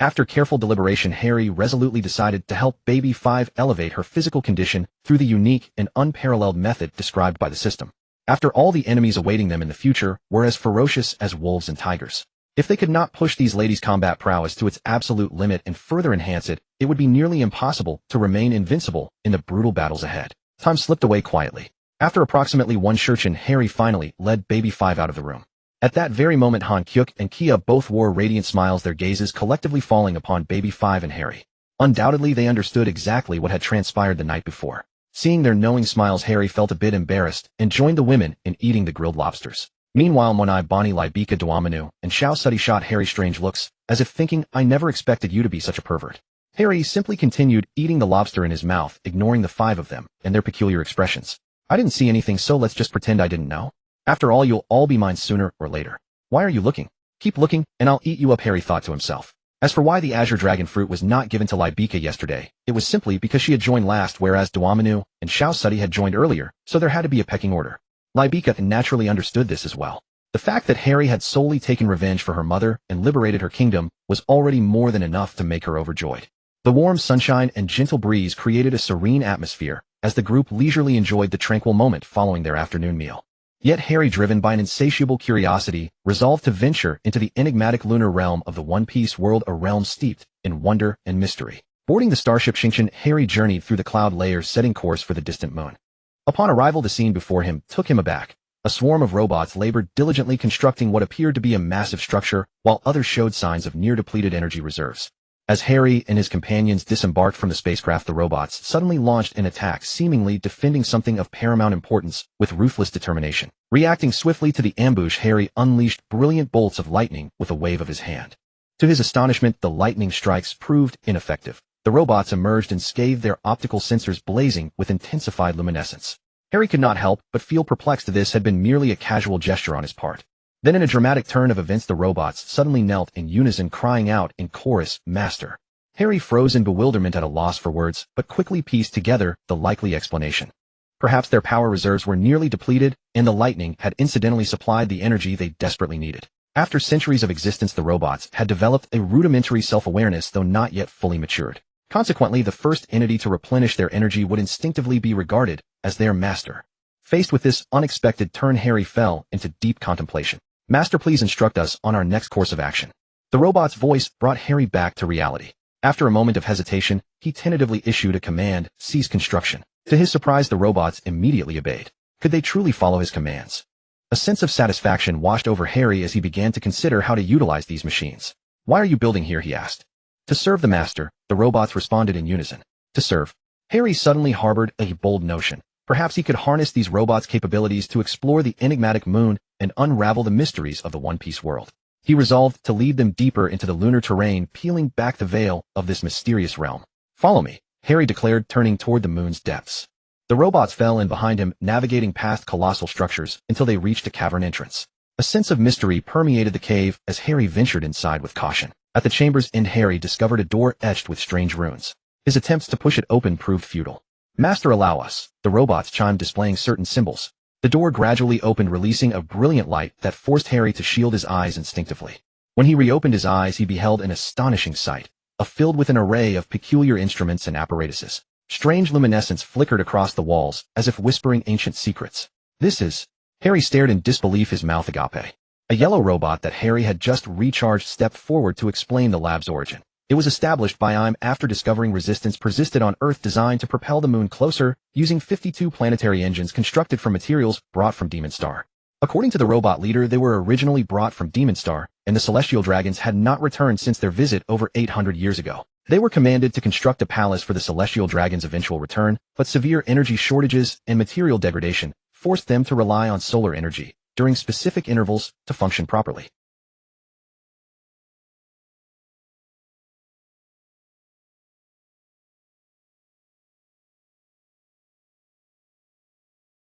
After careful deliberation, Harry resolutely decided to help Baby 5 elevate her physical condition through the unique and unparalleled method described by the system. After all, the enemies awaiting them in the future were as ferocious as wolves and tigers. If they could not push these ladies' combat prowess to its absolute limit and further enhance it, it would be nearly impossible to remain invincible in the brutal battles ahead. Time slipped away quietly. After approximately one shurchen, Harry finally led Baby 5 out of the room. At that very moment, Han Kyuk and Kia both wore radiant smiles, their gazes collectively falling upon Baby 5 and Harry. Undoubtedly, they understood exactly what had transpired the night before. Seeing their knowing smiles, Harry felt a bit embarrassed and joined the women in eating the grilled lobsters. Meanwhile, Monai, Bonnie, Libika, Dwamanu, and Xiao Sudi shot Harry strange looks, as if thinking, "I never expected you to be such a pervert." Harry simply continued eating the lobster in his mouth, ignoring the five of them and their peculiar expressions. "I didn't see anything, so let's just pretend I didn't know. After all, you'll all be mine sooner or later. Why are you looking? Keep looking, and I'll eat you up," Harry thought to himself. As for why the Azure Dragon fruit was not given to Libika yesterday, it was simply because she had joined last, whereas Dwamanu and Xiao Sudi had joined earlier, so there had to be a pecking order. Libika naturally understood this as well. The fact that Harry had solely taken revenge for her mother and liberated her kingdom was already more than enough to make her overjoyed. The warm sunshine and gentle breeze created a serene atmosphere as the group leisurely enjoyed the tranquil moment following their afternoon meal. Yet Harry, driven by an insatiable curiosity, resolved to venture into the enigmatic lunar realm of the One Piece world, a realm steeped in wonder and mystery. Boarding the starship Shinshin, Harry journeyed through the cloud layers, setting course for the distant moon. Upon arrival, the scene before him took him aback. A swarm of robots labored diligently constructing what appeared to be a massive structure, while others showed signs of near-depleted energy reserves. As Harry and his companions disembarked from the spacecraft, the robots suddenly launched an attack, seemingly defending something of paramount importance with ruthless determination. Reacting swiftly to the ambush, Harry unleashed brilliant bolts of lightning with a wave of his hand. To his astonishment, the lightning strikes proved ineffective. The robots emerged and scathed, their optical sensors blazing with intensified luminescence. Harry could not help but feel perplexed. This had been merely a casual gesture on his part. Then, in a dramatic turn of events, the robots suddenly knelt in unison, crying out in chorus, "Master." Harry froze in bewilderment, at a loss for words, but quickly pieced together the likely explanation. Perhaps their power reserves were nearly depleted, and the lightning had incidentally supplied the energy they desperately needed. After centuries of existence, the robots had developed a rudimentary self-awareness, though not yet fully matured. Consequently, the first entity to replenish their energy would instinctively be regarded as their master. Faced with this unexpected turn, Harry fell into deep contemplation. "Master, please instruct us on our next course of action." The robot's voice brought Harry back to reality. After a moment of hesitation, he tentatively issued a command: "Cease construction." To his surprise, the robots immediately obeyed. Could they truly follow his commands? A sense of satisfaction washed over Harry as he began to consider how to utilize these machines. "Why are you building here?" he asked. "To serve the master," the robots responded in unison. "To serve?" Harry suddenly harbored a bold notion. Perhaps he could harness these robots' capabilities to explore the enigmatic moon and unravel the mysteries of the One Piece world. He resolved to lead them deeper into the lunar terrain, peeling back the veil of this mysterious realm. "Follow me," Harry declared, turning toward the moon's depths. The robots fell in behind him, navigating past colossal structures until they reached a cavern entrance. A sense of mystery permeated the cave as Harry ventured inside with caution. At the chamber's end, Harry discovered a door etched with strange runes. His attempts to push it open proved futile. "Master, allow us," the robots chimed, displaying certain symbols. The door gradually opened, releasing a brilliant light that forced Harry to shield his eyes instinctively. When he reopened his eyes, he beheld an astonishing sight, filled with an array of peculiar instruments and apparatuses. Strange luminescence flickered across the walls, as if whispering ancient secrets. "This is—" Harry stared in disbelief, his mouth agape. A yellow robot that Harry had just recharged stepped forward to explain the lab's origin. It was established by IM after discovering resistance persisted on Earth, designed to propel the moon closer, using 52 planetary engines constructed from materials brought from Demon Star. According to the robot leader, they were originally brought from Demon Star, and the celestial dragons had not returned since their visit over 800 years ago. They were commanded to construct a palace for the celestial dragon's eventual return, but severe energy shortages and material degradation forced them to rely on solar energy during specific intervals to function properly.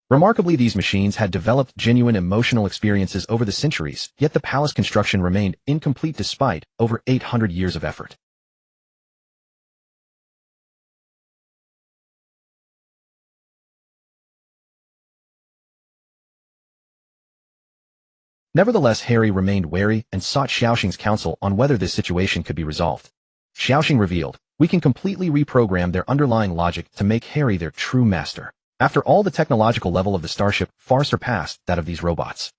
Remarkably, these machines had developed genuine emotional experiences over the centuries, yet the palace construction remained incomplete despite over 800 years of effort. Nevertheless, Harry remained wary and sought Xiaoxing's counsel on whether this situation could be resolved. Xiaoxing revealed, "We can completely reprogram their underlying logic to make Harry their true master." After all, the technological level of the starship far surpassed that of these robots.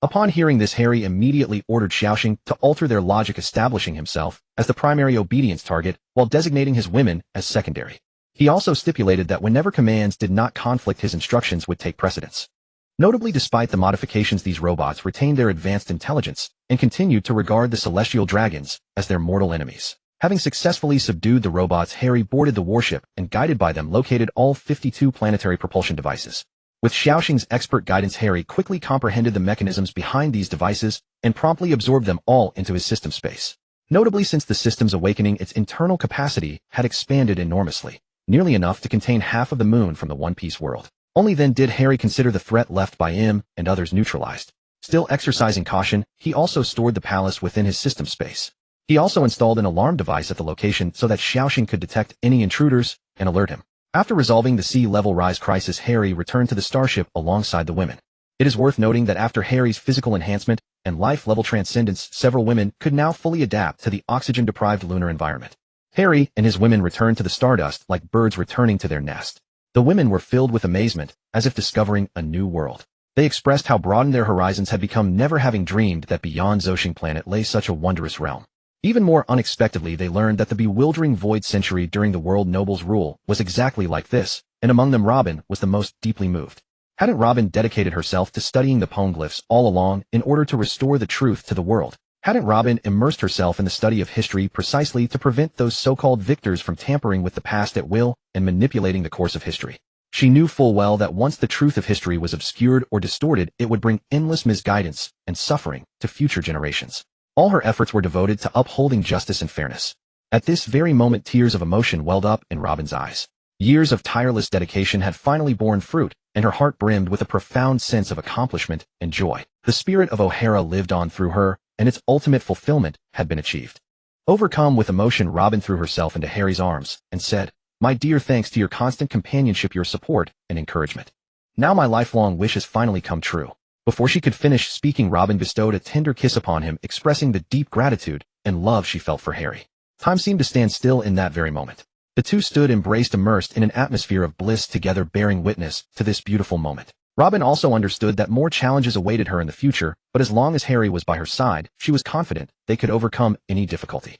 Upon hearing this, Harry immediately ordered Xiaoxing to alter their logic, establishing himself as the primary obedience target while designating his women as secondary. He also stipulated that whenever commands did not conflict, his instructions would take precedence. Notably, despite the modifications, these robots retained their advanced intelligence and continued to regard the celestial dragons as their mortal enemies. Having successfully subdued the robots, Harry boarded the warship and, guided by them, located all 52 planetary propulsion devices. With Xiaoxing's expert guidance, Harry quickly comprehended the mechanisms behind these devices and promptly absorbed them all into his system space. Notably, since the system's awakening, its internal capacity had expanded enormously, nearly enough to contain half of the moon from the One Piece world. Only then did Harry consider the threat left by him and others neutralized. Still exercising caution, he also stored the palace within his system space. He also installed an alarm device at the location so that Xiaoxing could detect any intruders and alert him. After resolving the sea level rise crisis, Harry returned to the starship alongside the women. It is worth noting that after Harry's physical enhancement and life-level transcendence, several women could now fully adapt to the oxygen-deprived lunar environment. Harry and his women returned to the Stardust like birds returning to their nest. The women were filled with amazement, as if discovering a new world. They expressed how broadened their horizons had become, never having dreamed that beyond Zoshing Planet lay such a wondrous realm. Even more unexpectedly, they learned that the bewildering void century during the world noble's rule was exactly like this, and among them Robin was the most deeply moved. Hadn't Robin dedicated herself to studying the poneglyphs all along in order to restore the truth to the world? Hadn't Robin immersed herself in the study of history precisely to prevent those so-called victors from tampering with the past at will and manipulating the course of history? She knew full well that once the truth of history was obscured or distorted, it would bring endless misguidance and suffering to future generations. All her efforts were devoted to upholding justice and fairness. At this very moment, tears of emotion welled up in Robin's eyes. Years of tireless dedication had finally borne fruit, and her heart brimmed with a profound sense of accomplishment and joy. The spirit of O'Hara lived on through her, and its ultimate fulfillment had been achieved. Overcome with emotion, Robin threw herself into Harry's arms and said, "My dear, thanks to your constant companionship, your support, and encouragement. Now my lifelong wish has finally come true." Before she could finish speaking, Robin bestowed a tender kiss upon him, expressing the deep gratitude and love she felt for Harry. Time seemed to stand still in that very moment. The two stood embraced, immersed in an atmosphere of bliss together, bearing witness to this beautiful moment. Robin also understood that more challenges awaited her in the future, but as long as Harry was by her side, she was confident they could overcome any difficulty.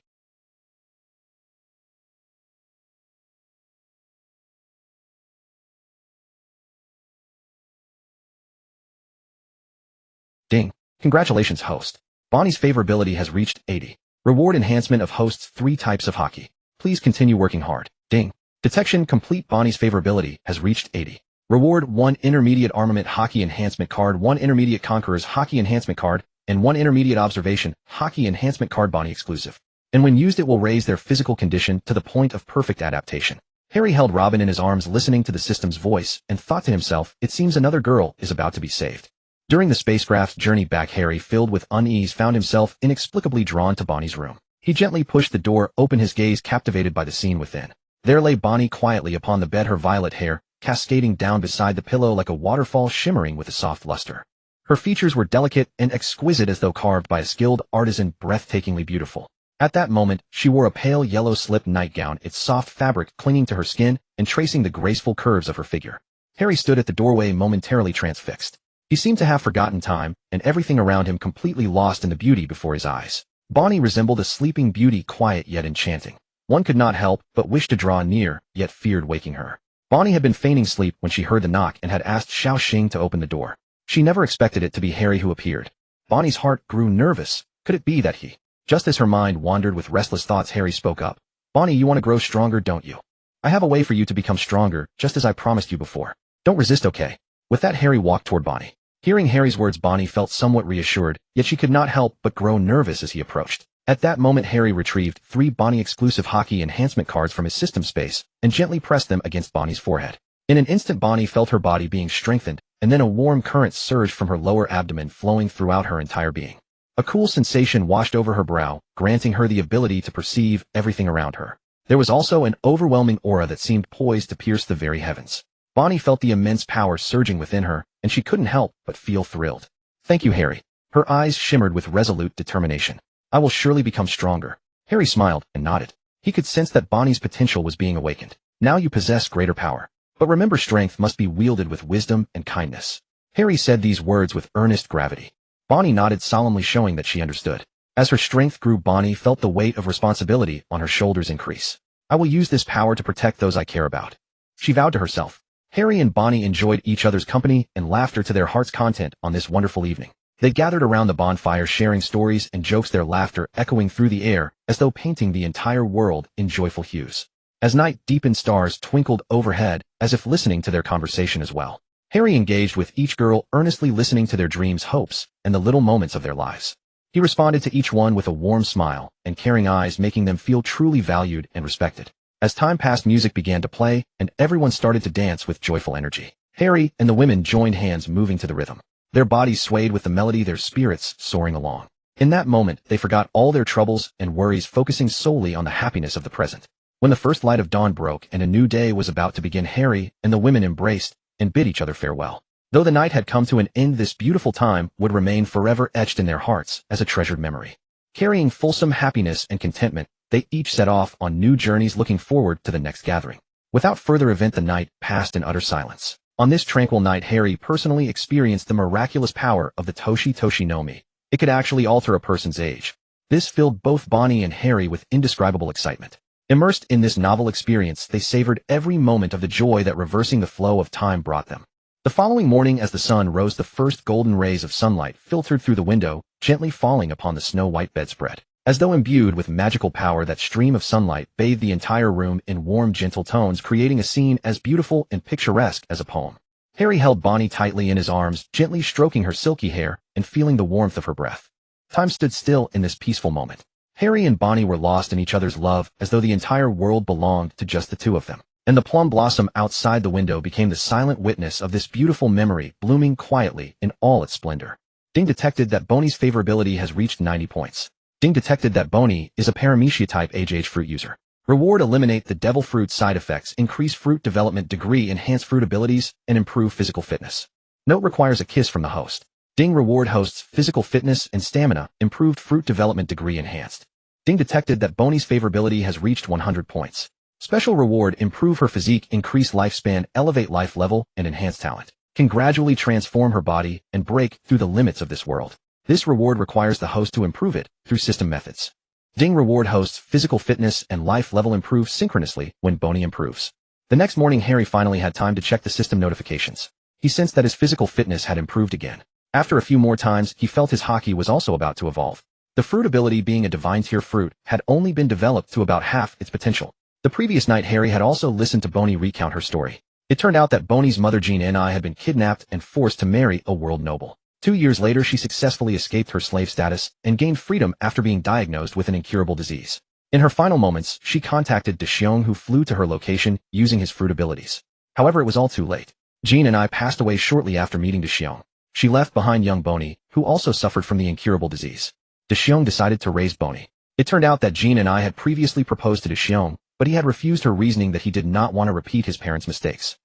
Ding. Congratulations, host. Bonnie's favorability has reached 80. Reward enhancement of host's 3 types of Haki. Please continue working hard. Ding. Detection complete. Bonnie's favorability has reached 80. Reward 1 Intermediate Armament Haki Enhancement Card, 1 Intermediate Conqueror's Haki Enhancement Card, and 1 Intermediate Observation Haki Enhancement Card. Bonnie exclusive. And when used it will raise their physical condition to the point of perfect adaptation. Harry held Robin in his arms listening to the system's voice and thought to himself, it seems another girl is about to be saved. During the spacecraft's journey back, Harry, filled with unease, found himself inexplicably drawn to Bonnie's room. He gently pushed the door open, his gaze captivated by the scene within. There lay Bonnie quietly upon the bed, her violet hair cascading down beside the pillow like a waterfall shimmering with a soft luster. Her features were delicate and exquisite as though carved by a skilled artisan, breathtakingly beautiful. At that moment, she wore a pale yellow slip nightgown, its soft fabric clinging to her skin and tracing the graceful curves of her figure. Harry stood at the doorway momentarily transfixed. He seemed to have forgotten time and everything around him, completely lost in the beauty before his eyes. Bonnie resembled a sleeping beauty, quiet yet enchanting. One could not help but wish to draw near, yet feared waking her. Bonnie had been feigning sleep when she heard the knock and had asked Xiao Xing to open the door. She never expected it to be Harry who appeared. Bonnie's heart grew nervous. Could it be that he? Just as her mind wandered with restless thoughts, Harry spoke up. Bonnie, you want to grow stronger, don't you? I have a way for you to become stronger, just as I promised you before. Don't resist, okay? With that, Harry walked toward Bonnie. Hearing Harry's words, Bonnie felt somewhat reassured, yet she could not help but grow nervous as he approached. At that moment, Harry retrieved 3 Bonnie-exclusive Haki enhancement cards from his system space and gently pressed them against Bonnie's forehead. In an instant, Bonnie felt her body being strengthened, and then a warm current surged from her lower abdomen, flowing throughout her entire being. A cool sensation washed over her brow, granting her the ability to perceive everything around her. There was also an overwhelming aura that seemed poised to pierce the very heavens. Bonnie felt the immense power surging within her, and she couldn't help but feel thrilled. Thank you, Harry. Her eyes shimmered with resolute determination. I will surely become stronger. Harry smiled and nodded. He could sense that Bonnie's potential was being awakened. Now you possess greater power. But remember, strength must be wielded with wisdom and kindness. Harry said these words with earnest gravity. Bonnie nodded solemnly, showing that she understood. As her strength grew, Bonnie felt the weight of responsibility on her shoulders increase. I will use this power to protect those I care about, she vowed to herself. Harry and Bonnie enjoyed each other's company and laughter to their heart's content on this wonderful evening. They gathered around the bonfire, sharing stories and jokes, their laughter echoing through the air as though painting the entire world in joyful hues. As night deepened, stars twinkled overhead as if listening to their conversation as well. Harry engaged with each girl, earnestly listening to their dreams, hopes, and the little moments of their lives. He responded to each one with a warm smile and caring eyes, making them feel truly valued and respected. As time passed, music began to play, and everyone started to dance with joyful energy. Harry and the women joined hands, moving to the rhythm. Their bodies swayed with the melody, their spirits soaring along. In that moment, they forgot all their troubles and worries, focusing solely on the happiness of the present. When the first light of dawn broke and a new day was about to begin, Harry and the women embraced and bid each other farewell. Though the night had come to an end, this beautiful time would remain forever etched in their hearts as a treasured memory. Carrying fulsome happiness and contentment, they each set off on new journeys, looking forward to the next gathering. Without further event, the night passed in utter silence. On this tranquil night, Harry personally experienced the miraculous power of the Toshi no Mi. It could actually alter a person's age. This filled both Bonnie and Harry with indescribable excitement. Immersed in this novel experience, they savored every moment of the joy that reversing the flow of time brought them. The following morning, as the sun rose, the first golden rays of sunlight filtered through the window, gently falling upon the snow-white bedspread. As though imbued with magical power, that stream of sunlight bathed the entire room in warm, gentle tones, creating a scene as beautiful and picturesque as a poem. Harry held Bonnie tightly in his arms, gently stroking her silky hair and feeling the warmth of her breath. Time stood still in this peaceful moment. Harry and Bonnie were lost in each other's love, as though the entire world belonged to just the two of them. And the plum blossom outside the window became the silent witness of this beautiful memory, blooming quietly in all its splendor. Ding detected that Bonnie's favorability has reached 90 points. Ding detected that Bonnie is a Paramecia type HH fruit user. Reward: eliminate the devil fruit side effects, increase fruit development degree, enhance fruit abilities, and improve physical fitness. Note: requires a kiss from the host. Ding reward: hosts physical fitness and stamina, improved fruit development degree enhanced. Ding detected that Bonnie's favorability has reached 100 points. Special reward: improve her physique, increase lifespan, elevate life level, and enhance talent. Can gradually transform her body and break through the limits of this world. This reward requires the host to improve it through system methods. Ding reward: hosts physical fitness and life level improve synchronously when Bonnie improves. The next morning, Harry finally had time to check the system notifications. He sensed that his physical fitness had improved again. After a few more times, he felt his Haki was also about to evolve. The fruit ability, being a divine tier fruit, had only been developed to about half its potential. The previous night Harry had also listened to Bonnie recount her story. It turned out that Bonnie's mother Jean and I had been kidnapped and forced to marry a world noble. 2 years later she successfully escaped her slave status and gained freedom after being diagnosed with an incurable disease. In her final moments, she contacted De Xiong, who flew to her location using his fruit abilities. However, it was all too late. Jean and I passed away shortly after meeting De Xiong. She left behind young Bonnie, who also suffered from the incurable disease. De Xiong decided to raise Bonnie. It turned out that Jean and I had previously proposed to De Xiong, but he had refused her, reasoning that he did not want to repeat his parents' mistakes.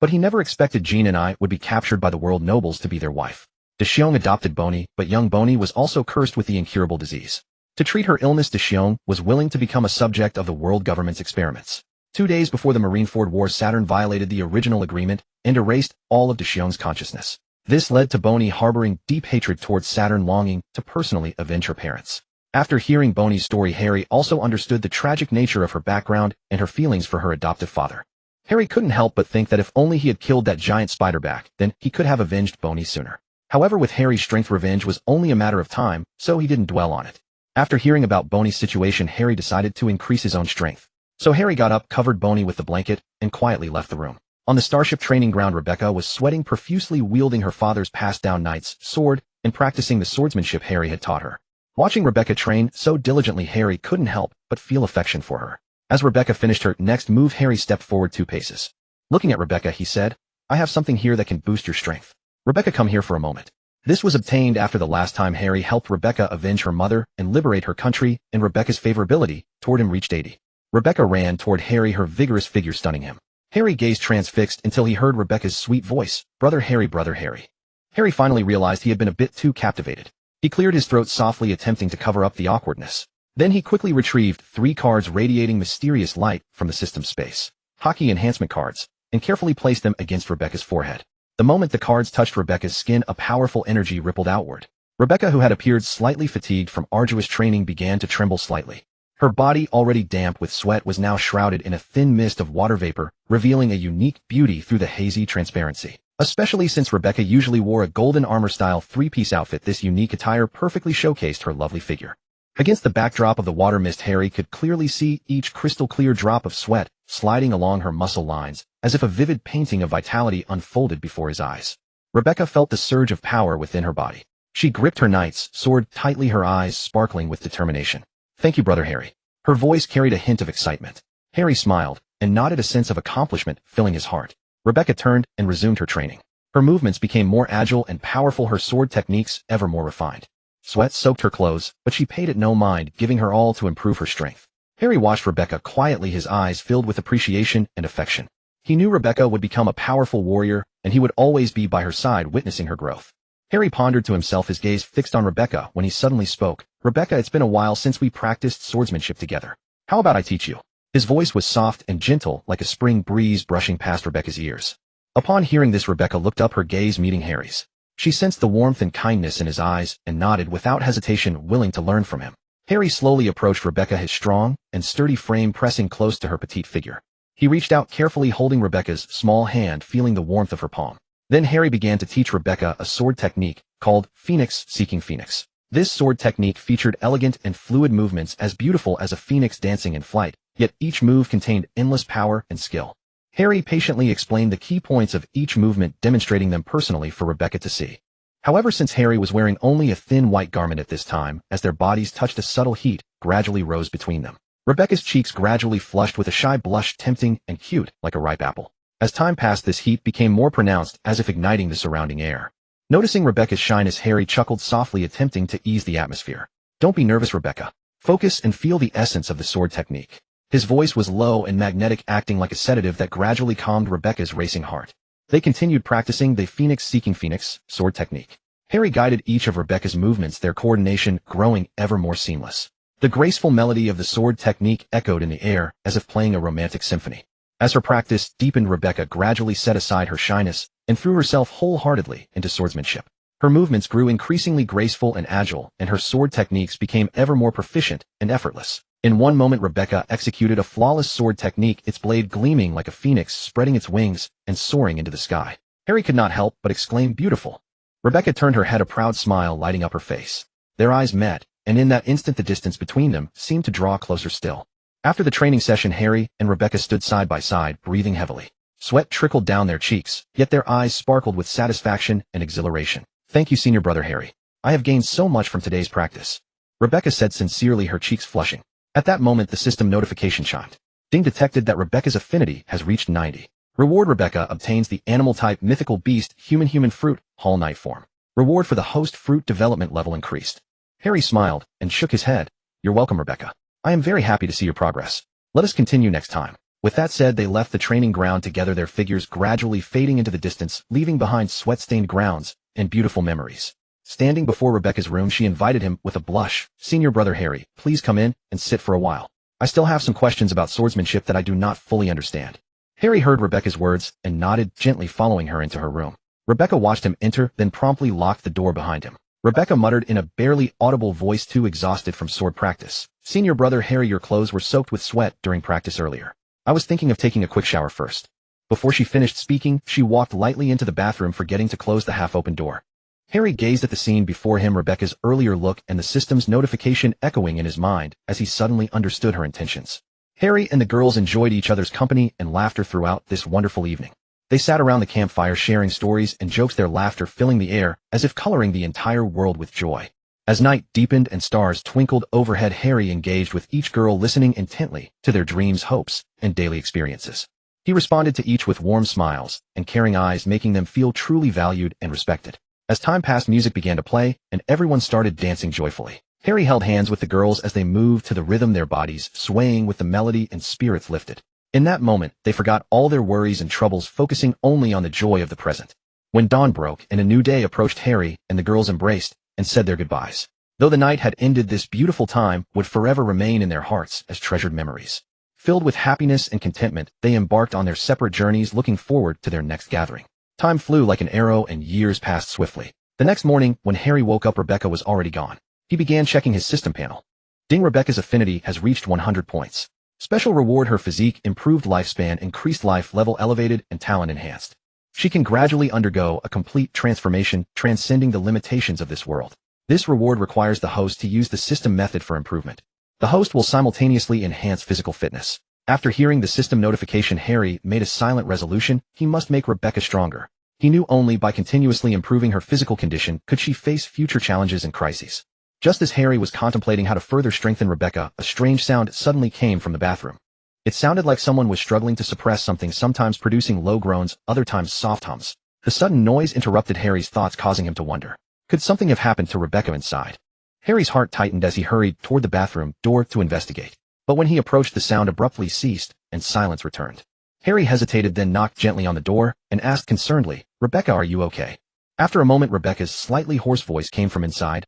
But he never expected Jean and I would be captured by the world nobles to be their wife. De Xiong adopted Bonnie, but young Bonnie was also cursed with the incurable disease. To treat her illness, De Xiong was willing to become a subject of the world government's experiments. 2 days before the Marineford War, Saturn violated the original agreement and erased all of De Xiong's consciousness. This led to Bonnie harboring deep hatred towards Saturn, longing to personally avenge her parents. After hearing Bonnie's story, Harry also understood the tragic nature of her background and her feelings for her adoptive father. Harry couldn't help but think that if only he had killed that giant spiderback, then he could have avenged Bonnie sooner. However, with Harry's strength, revenge was only a matter of time, so he didn't dwell on it. After hearing about Bonnie's situation, Harry decided to increase his own strength. So Harry got up, covered Bonnie with the blanket, and quietly left the room. On the starship training ground, Rebecca was sweating profusely, wielding her father's passed-down knight's sword and practicing the swordsmanship Harry had taught her. Watching Rebecca train so diligently, Harry couldn't help but feel affection for her. As Rebecca finished her next move, Harry stepped forward 2 paces. Looking at Rebecca, he said, "I have something here that can boost your strength. Rebecca, come here for a moment." This was obtained after the last time Harry helped Rebecca avenge her mother and liberate her country, and Rebecca's favorability toward him reached 80. Rebecca ran toward Harry, her vigorous figure stunning him. Harry gazed transfixed until he heard Rebecca's sweet voice, "Brother Harry, brother Harry." Harry finally realized he had been a bit too captivated. He cleared his throat softly, attempting to cover up the awkwardness. Then he quickly retrieved 3 cards radiating mysterious light from the system space, Haki enhancement cards, and carefully placed them against Rebecca's forehead. The moment the cards touched Rebecca's skin, a powerful energy rippled outward. Rebecca, who had appeared slightly fatigued from arduous training, began to tremble slightly. Her body, already damp with sweat, was now shrouded in a thin mist of water vapor, revealing a unique beauty through the hazy transparency. Especially since Rebecca usually wore a golden armor-style 3-piece outfit, this unique attire perfectly showcased her lovely figure. Against the backdrop of the water mist, Harry could clearly see each crystal-clear drop of sweat sliding along her muscle lines, as if a vivid painting of vitality unfolded before his eyes. Rebecca felt the surge of power within her body. She gripped her knight's sword tightly, her eyes sparkling with determination. "Thank you, brother Harry." Her voice carried a hint of excitement. Harry smiled and nodded, a sense of accomplishment filling his heart. Rebecca turned and resumed her training. Her movements became more agile and powerful, her sword techniques ever more refined. Sweat soaked her clothes, but she paid it no mind, giving her all to improve her strength. Harry watched Rebecca quietly, his eyes filled with appreciation and affection. He knew Rebecca would become a powerful warrior, and he would always be by her side, witnessing her growth. Harry pondered to himself, his gaze fixed on Rebecca, when he suddenly spoke. "Rebecca, it's been a while since we practiced swordsmanship together. How about I teach you?" His voice was soft and gentle, like a spring breeze brushing past Rebecca's ears. Upon hearing this, Rebecca looked up, her gaze meeting Harry's. She sensed the warmth and kindness in his eyes and nodded without hesitation, willing to learn from him. Harry slowly approached Rebecca, his strong and sturdy frame pressing close to her petite figure. He reached out, carefully holding Rebecca's small hand, feeling the warmth of her palm. Then Harry began to teach Rebecca a sword technique called Phoenix Seeking Phoenix. This sword technique featured elegant and fluid movements, as beautiful as a phoenix dancing in flight, yet each move contained endless power and skill. Harry patiently explained the key points of each movement, demonstrating them personally for Rebecca to see. However, since Harry was wearing only a thin white garment at this time, as their bodies touched, a subtle heat gradually rose between them. Rebecca's cheeks gradually flushed with a shy blush, tempting and cute like a ripe apple. As time passed, this heat became more pronounced, as if igniting the surrounding air. Noticing Rebecca's shyness, Harry chuckled softly, attempting to ease the atmosphere. "Don't be nervous, Rebecca. Focus and feel the essence of the sword technique." His voice was low and magnetic, acting like a sedative that gradually calmed Rebecca's racing heart. They continued practicing the Phoenix Seeking Phoenix sword technique. Harry guided each of Rebecca's movements, their coordination growing ever more seamless. The graceful melody of the sword technique echoed in the air, as if playing a romantic symphony. As her practice deepened, Rebecca gradually set aside her shyness and threw herself wholeheartedly into swordsmanship. Her movements grew increasingly graceful and agile, and her sword techniques became ever more proficient and effortless. In one moment, Rebecca executed a flawless sword technique, its blade gleaming like a phoenix, spreading its wings and soaring into the sky. Harry could not help but exclaim beautiful. Rebecca turned her head, a proud smile lighting up her face. Their eyes met, and in that instant the distance between them seemed to draw closer still. After the training session, Harry and Rebecca stood side by side, breathing heavily. Sweat trickled down their cheeks, yet their eyes sparkled with satisfaction and exhilaration. Thank you, senior brother Harry. I have gained so much from today's practice, Rebecca said sincerely, her cheeks flushing. At that moment the system notification chimed. Ding detected that Rebecca's affinity has reached 90. Reward: Rebecca obtains the animal type mythical beast human fruit Hall Knight form. Reward for the host fruit development level increased. Harry smiled and shook his head. You're welcome, Rebecca. I am very happy to see your progress. Let us continue next time. With that said, they left the training ground together, their figures gradually fading into the distance, leaving behind sweat-stained grounds and beautiful memories. Standing before Rebecca's room, she invited him with a blush. Senior brother Harry, please come in and sit for a while. I still have some questions about swordsmanship that I do not fully understand. Harry heard Rebecca's words and nodded, gently following her into her room. Rebecca watched him enter, then promptly locked the door behind him. Rebecca muttered in a barely audible voice, too exhausted from sword practice. Senior brother Harry, your clothes were soaked with sweat during practice earlier. I was thinking of taking a quick shower first. Before she finished speaking, she walked lightly into the bathroom, forgetting to close the half-open door. Harry gazed at the scene before him, Rebecca's earlier look and the system's notification echoing in his mind as he suddenly understood her intentions. Harry and the girls enjoyed each other's company and laughter throughout this wonderful evening. They sat around the campfire sharing stories and jokes, their laughter filling the air as if coloring the entire world with joy. As night deepened and stars twinkled overhead, Harry engaged with each girl, listening intently to their dreams, hopes, and daily experiences. He responded to each with warm smiles and caring eyes, making them feel truly valued and respected. As time passed, music began to play, and everyone started dancing joyfully. Harry held hands with the girls as they moved to the rhythm, their bodies swaying with the melody and spirits lifted. In that moment, they forgot all their worries and troubles, focusing only on the joy of the present. When dawn broke and a new day approached, Harry and the girls embraced and said their goodbyes. Though the night had ended, this beautiful time would forever remain in their hearts as treasured memories. Filled with happiness and contentment, they embarked on their separate journeys, looking forward to their next gathering. Time flew like an arrow and years passed swiftly. The next morning, when Harry woke up, Rebecca was already gone. He began checking his system panel. Ding, Rebecca's affinity has reached 100 points. Special reward: her physique improved, lifespan increased, life level elevated, and talent enhanced. She can gradually undergo a complete transformation, transcending the limitations of this world. This reward requires the host to use the system method for improvement. The host will simultaneously enhance physical fitness. After hearing the system notification, Harry made a silent resolution: he must make Rebecca stronger. He knew only by continuously improving her physical condition could she face future challenges and crises. Just as Harry was contemplating how to further strengthen Rebecca, a strange sound suddenly came from the bathroom. It sounded like someone was struggling to suppress something, sometimes producing low groans, other times soft hums. The sudden noise interrupted Harry's thoughts, causing him to wonder. Could something have happened to Rebecca inside? Harry's heart tightened as he hurried toward the bathroom door to investigate. But when he approached, the sound abruptly ceased, and silence returned. Harry hesitated, then knocked gently on the door, and asked concernedly, Rebecca, are you okay? After a moment, Rebecca's slightly hoarse voice came from inside.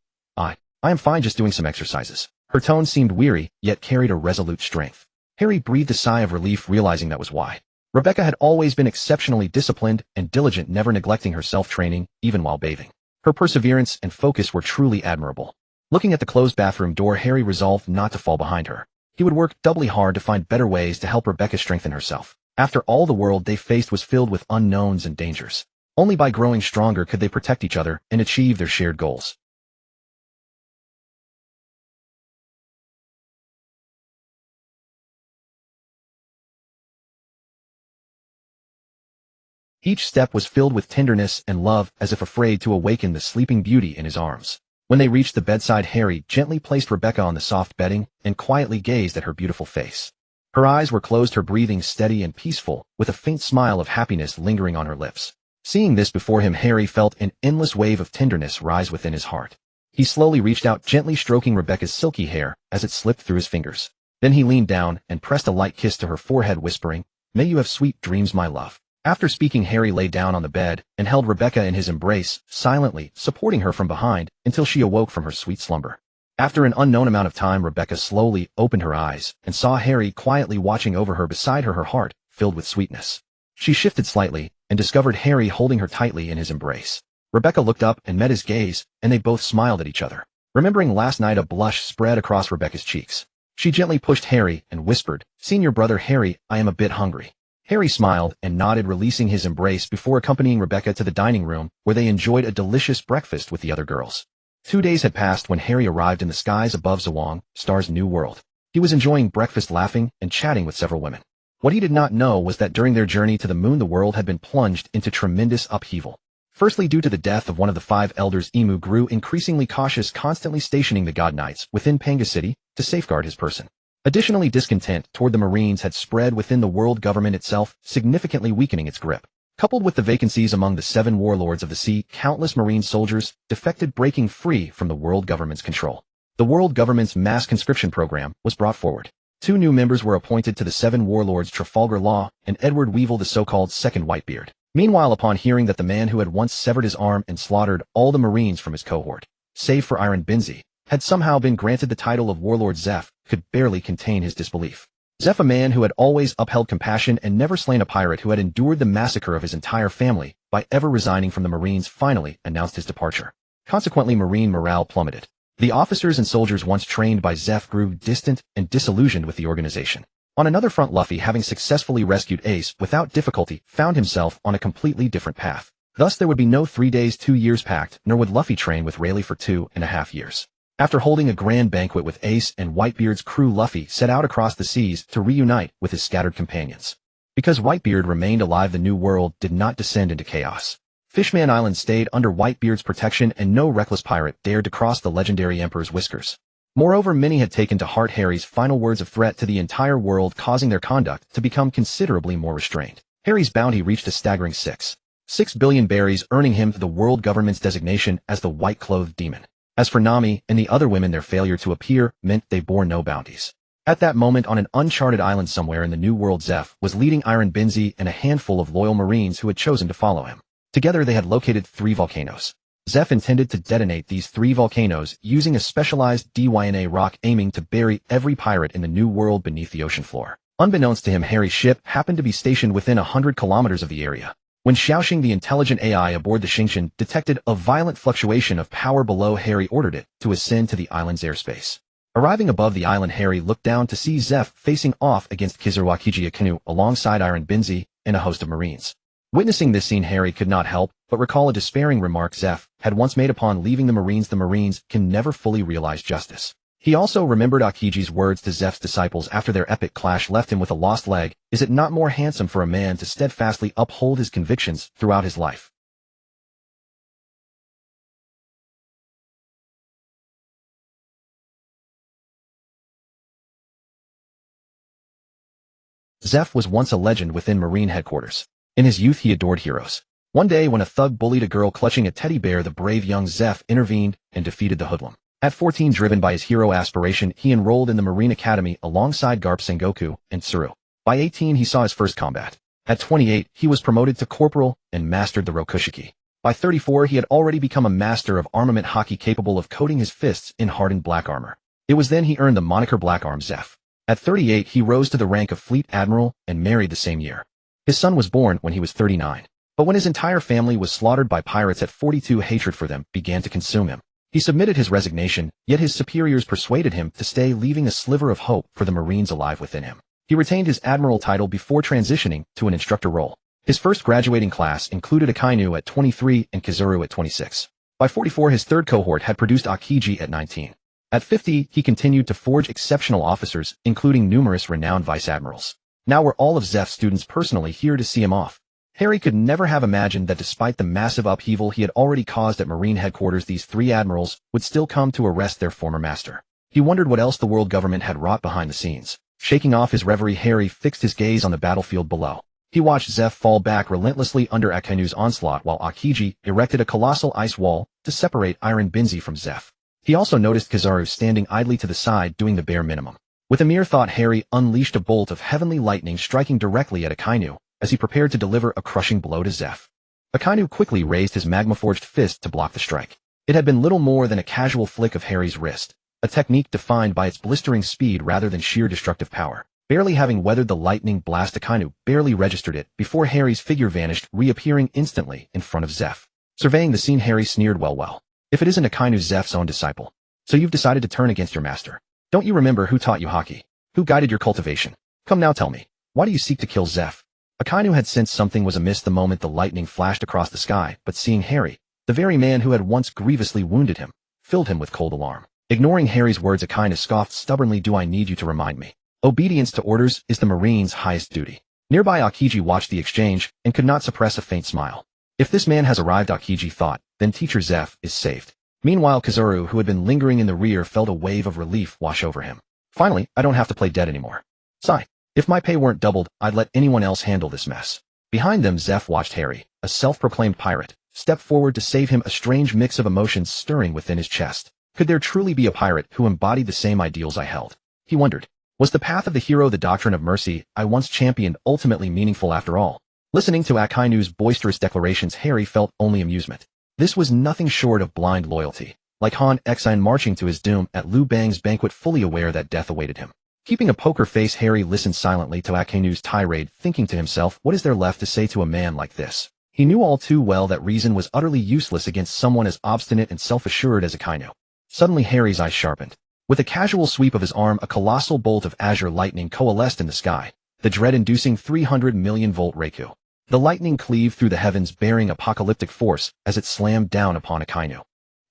I am fine, just doing some exercises. Her tone seemed weary, yet carried a resolute strength. Harry breathed a sigh of relief, realizing that was why. Rebecca had always been exceptionally disciplined and diligent, never neglecting her self-training, even while bathing. Her perseverance and focus were truly admirable. Looking at the closed bathroom door, Harry resolved not to fall behind her. He would work doubly hard to find better ways to help Rebecca strengthen herself. After all, the world they faced was filled with unknowns and dangers. Only by growing stronger could they protect each other and achieve their shared goals. Each step was filled with tenderness and love, as if afraid to awaken the sleeping beauty in his arms. When they reached the bedside, Harry gently placed Rebecca on the soft bedding and quietly gazed at her beautiful face. Her eyes were closed, her breathing steady and peaceful, with a faint smile of happiness lingering on her lips. Seeing this before him, Harry felt an endless wave of tenderness rise within his heart. He slowly reached out, gently stroking Rebecca's silky hair as it slipped through his fingers. Then he leaned down and pressed a light kiss to her forehead, whispering, "May you have sweet dreams, my love." After speaking, Harry lay down on the bed and held Rebecca in his embrace, silently supporting her from behind until she awoke from her sweet slumber. After an unknown amount of time, Rebecca slowly opened her eyes and saw Harry quietly watching over her. Beside her, her heart filled with sweetness. She shifted slightly and discovered Harry holding her tightly in his embrace. Rebecca looked up and met his gaze, and they both smiled at each other. Remembering last night, a blush spread across Rebecca's cheeks. She gently pushed Harry and whispered, "Senior brother Harry, I am a bit hungry." Harry smiled and nodded, releasing his embrace before accompanying Rebecca to the dining room, where they enjoyed a delicious breakfast with the other girls. 2 days had passed when Harry arrived in the skies above Zawang, Star's new world. He was enjoying breakfast, laughing and chatting with several women. What he did not know was that during their journey to the moon, the world had been plunged into tremendous upheaval. Firstly, due to the death of one of the 5 elders, Emu grew increasingly cautious, constantly stationing the God Knights within Panga City to safeguard his person. Additionally, discontent toward the Marines had spread within the world government itself, significantly weakening its grip. Coupled with the vacancies among the 7 warlords of the sea, countless Marine soldiers defected, breaking free from the world government's control. The world government's mass conscription program was brought forward. 2 new members were appointed to the 7 warlords, Trafalgar Law and Edward Weevil, the so-called Second Whitebeard. Meanwhile, upon hearing that the man who had once severed his arm and slaughtered all the Marines from his cohort, save for Iron Binzi, had somehow been granted the title of Warlord, Zeph could barely contain his disbelief. Zeph, a man who had always upheld compassion and never slain a pirate, who had endured the massacre of his entire family by ever resigning from the Marines, finally announced his departure. Consequently, Marine morale plummeted. The officers and soldiers once trained by Zeph grew distant and disillusioned with the organization. On another front, Luffy, having successfully rescued Ace without difficulty, found himself on a completely different path. Thus, there would be no 3 days 2 years pact, nor would Luffy train with Rayleigh for 2.5 years. After holding a grand banquet with Ace and Whitebeard's crew, Luffy set out across the seas to reunite with his scattered companions. Because Whitebeard remained alive, the new world did not descend into chaos. Fishman Island stayed under Whitebeard's protection, and no reckless pirate dared to cross the legendary Emperor's whiskers. Moreover, many had taken to heart Harry's final words of threat to the entire world, causing their conduct to become considerably more restrained. Harry's bounty reached a staggering 6 billion berries, earning him the world government's designation as the White-Clothed Demon. As for Nami and the other women, their failure to appear meant they bore no bounties. At that moment, on an uncharted island somewhere in the New World, Zeph was leading Iron Binzi and a handful of loyal Marines who had chosen to follow him. Together, they had located 3 volcanoes. Zeph intended to detonate these 3 volcanoes using a specialized DYNA rock, aiming to bury every pirate in the New World beneath the ocean floor. Unbeknownst to him, Harry's ship happened to be stationed within 100 kilometers of the area. When Xiaoxing, the intelligent AI aboard the Xingqian, detected a violent fluctuation of power below, Harry ordered it to ascend to the island's airspace. Arriving above the island, Harry looked down to see Zeph facing off against Kizaru Akiji, a canoe alongside Iron Binzi and a host of Marines. Witnessing this scene, Harry could not help but recall a despairing remark Zeph had once made upon leaving the Marines: "The Marines can never fully realize justice." He also remembered Akiji's words to Zeph's disciples after their epic clash left him with a lost leg: "Is it not more handsome for a man to steadfastly uphold his convictions throughout his life?" Zeph was once a legend within Marine headquarters. In his youth, he adored heroes. One day, when a thug bullied a girl clutching a teddy bear, the brave young Zeph intervened and defeated the hoodlum. At 14, driven by his hero aspiration, he enrolled in the Marine Academy alongside Garp Sengoku and Tsuru. By 18, he saw his first combat. At 28, he was promoted to corporal and mastered the Rokushiki. By 34, he had already become a master of armament Haki, capable of coating his fists in hardened black armor. It was then he earned the moniker Black Arm Zeph. At 38, he rose to the rank of fleet admiral and married the same year. His son was born when he was 39. But when his entire family was slaughtered by pirates at 42, hatred for them began to consume him. He submitted his resignation, yet his superiors persuaded him to stay, leaving a sliver of hope for the Marines alive within him. He retained his admiral title before transitioning to an instructor role. His first graduating class included Akainu at 23 and Kizaru at 26. By 44, his third cohort had produced Akiji at 19. At 50, he continued to forge exceptional officers, including numerous renowned vice admirals. Now were all of Zeph's students personally here to see him off. Harry could never have imagined that despite the massive upheaval he had already caused at Marine headquarters, these 3 admirals would still come to arrest their former master. He wondered what else the world government had wrought behind the scenes. Shaking off his reverie, Harry fixed his gaze on the battlefield below. He watched Zeph fall back relentlessly under Akainu's onslaught, while Akiji erected a colossal ice wall to separate Iron Binzi from Zeph. He also noticed Kizaru standing idly to the side, doing the bare minimum. With a mere thought, Harry unleashed a bolt of heavenly lightning, striking directly at Akainu as he prepared to deliver a crushing blow to Zeph. Akainu quickly raised his magma-forged fist to block the strike. It had been little more than a casual flick of Harry's wrist, a technique defined by its blistering speed rather than sheer destructive power. Barely having weathered the lightning blast, Akainu barely registered it before Harry's figure vanished, reappearing instantly in front of Zeph. Surveying the scene, Harry sneered, well. If it isn't Akainu, Zeph's own disciple. So you've decided to turn against your master. Don't you remember who taught you Haki? Who guided your cultivation? Come now, tell me, why do you seek to kill Zeph? Akainu had sensed something was amiss the moment the lightning flashed across the sky, but seeing Harry, the very man who had once grievously wounded him, filled him with cold alarm. Ignoring Harry's words, Akainu scoffed stubbornly, "Do I need you to remind me? Obedience to orders is the Marine's highest duty." Nearby Akiji watched the exchange and could not suppress a faint smile. If this man has arrived, Akiji thought, then Teacher Zeph is saved. Meanwhile, Kazuru, who had been lingering in the rear, felt a wave of relief wash over him. Finally, I don't have to play dead anymore. Sigh. If my pay weren't doubled, I'd let anyone else handle this mess. Behind them, Zeph watched Harry, a self-proclaimed pirate, step forward to save him, a strange mix of emotions stirring within his chest. Could there truly be a pirate who embodied the same ideals I held? He wondered. Was the path of the hero, the doctrine of mercy I once championed, ultimately meaningful after all? Listening to Akainu's boisterous declarations, Harry felt only amusement. This was nothing short of blind loyalty, like Han Exine marching to his doom at Liu Bang's banquet, fully aware that death awaited him. Keeping a poker face, Harry listened silently to Akainu's tirade, thinking to himself, what is there left to say to a man like this? He knew all too well that reason was utterly useless against someone as obstinate and self-assured as Akainu. Suddenly Harry's eyes sharpened. With a casual sweep of his arm, a colossal bolt of azure lightning coalesced in the sky, the dread-inducing 300 million volt Reiku. The lightning cleaved through the heavens, bearing apocalyptic force as it slammed down upon Akainu.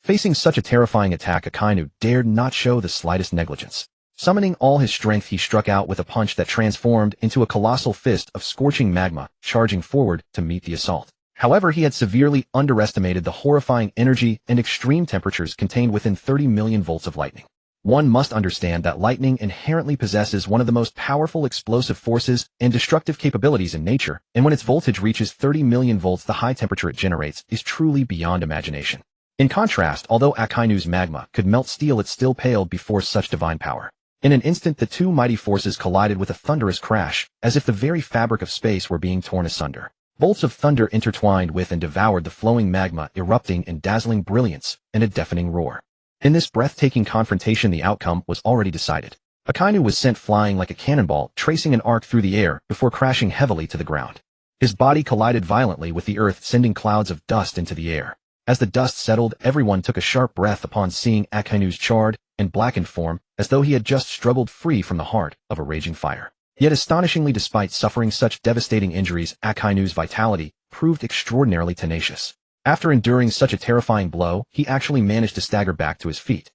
Facing such a terrifying attack, Akainu dared not show the slightest negligence. Summoning all his strength, he struck out with a punch that transformed into a colossal fist of scorching magma, charging forward to meet the assault. However, he had severely underestimated the horrifying energy and extreme temperatures contained within 30 million volts of lightning. One must understand that lightning inherently possesses one of the most powerful explosive forces and destructive capabilities in nature, and when its voltage reaches 30 million volts, the high temperature it generates is truly beyond imagination. In contrast, although Akainu's magma could melt steel, it still paled before such divine power. In an instant, the two mighty forces collided with a thunderous crash, as if the very fabric of space were being torn asunder. Bolts of thunder intertwined with and devoured the flowing magma, erupting in dazzling brilliance and a deafening roar. In this breathtaking confrontation, the outcome was already decided. Akainu was sent flying like a cannonball, tracing an arc through the air before crashing heavily to the ground. His body collided violently with the earth, sending clouds of dust into the air. As the dust settled, everyone took a sharp breath upon seeing Akainu's charred and blackened form, as though he had just struggled free from the heart of a raging fire. Yet astonishingly, despite suffering such devastating injuries, Akainu's vitality proved extraordinarily tenacious. After enduring such a terrifying blow, he actually managed to stagger back to his feet.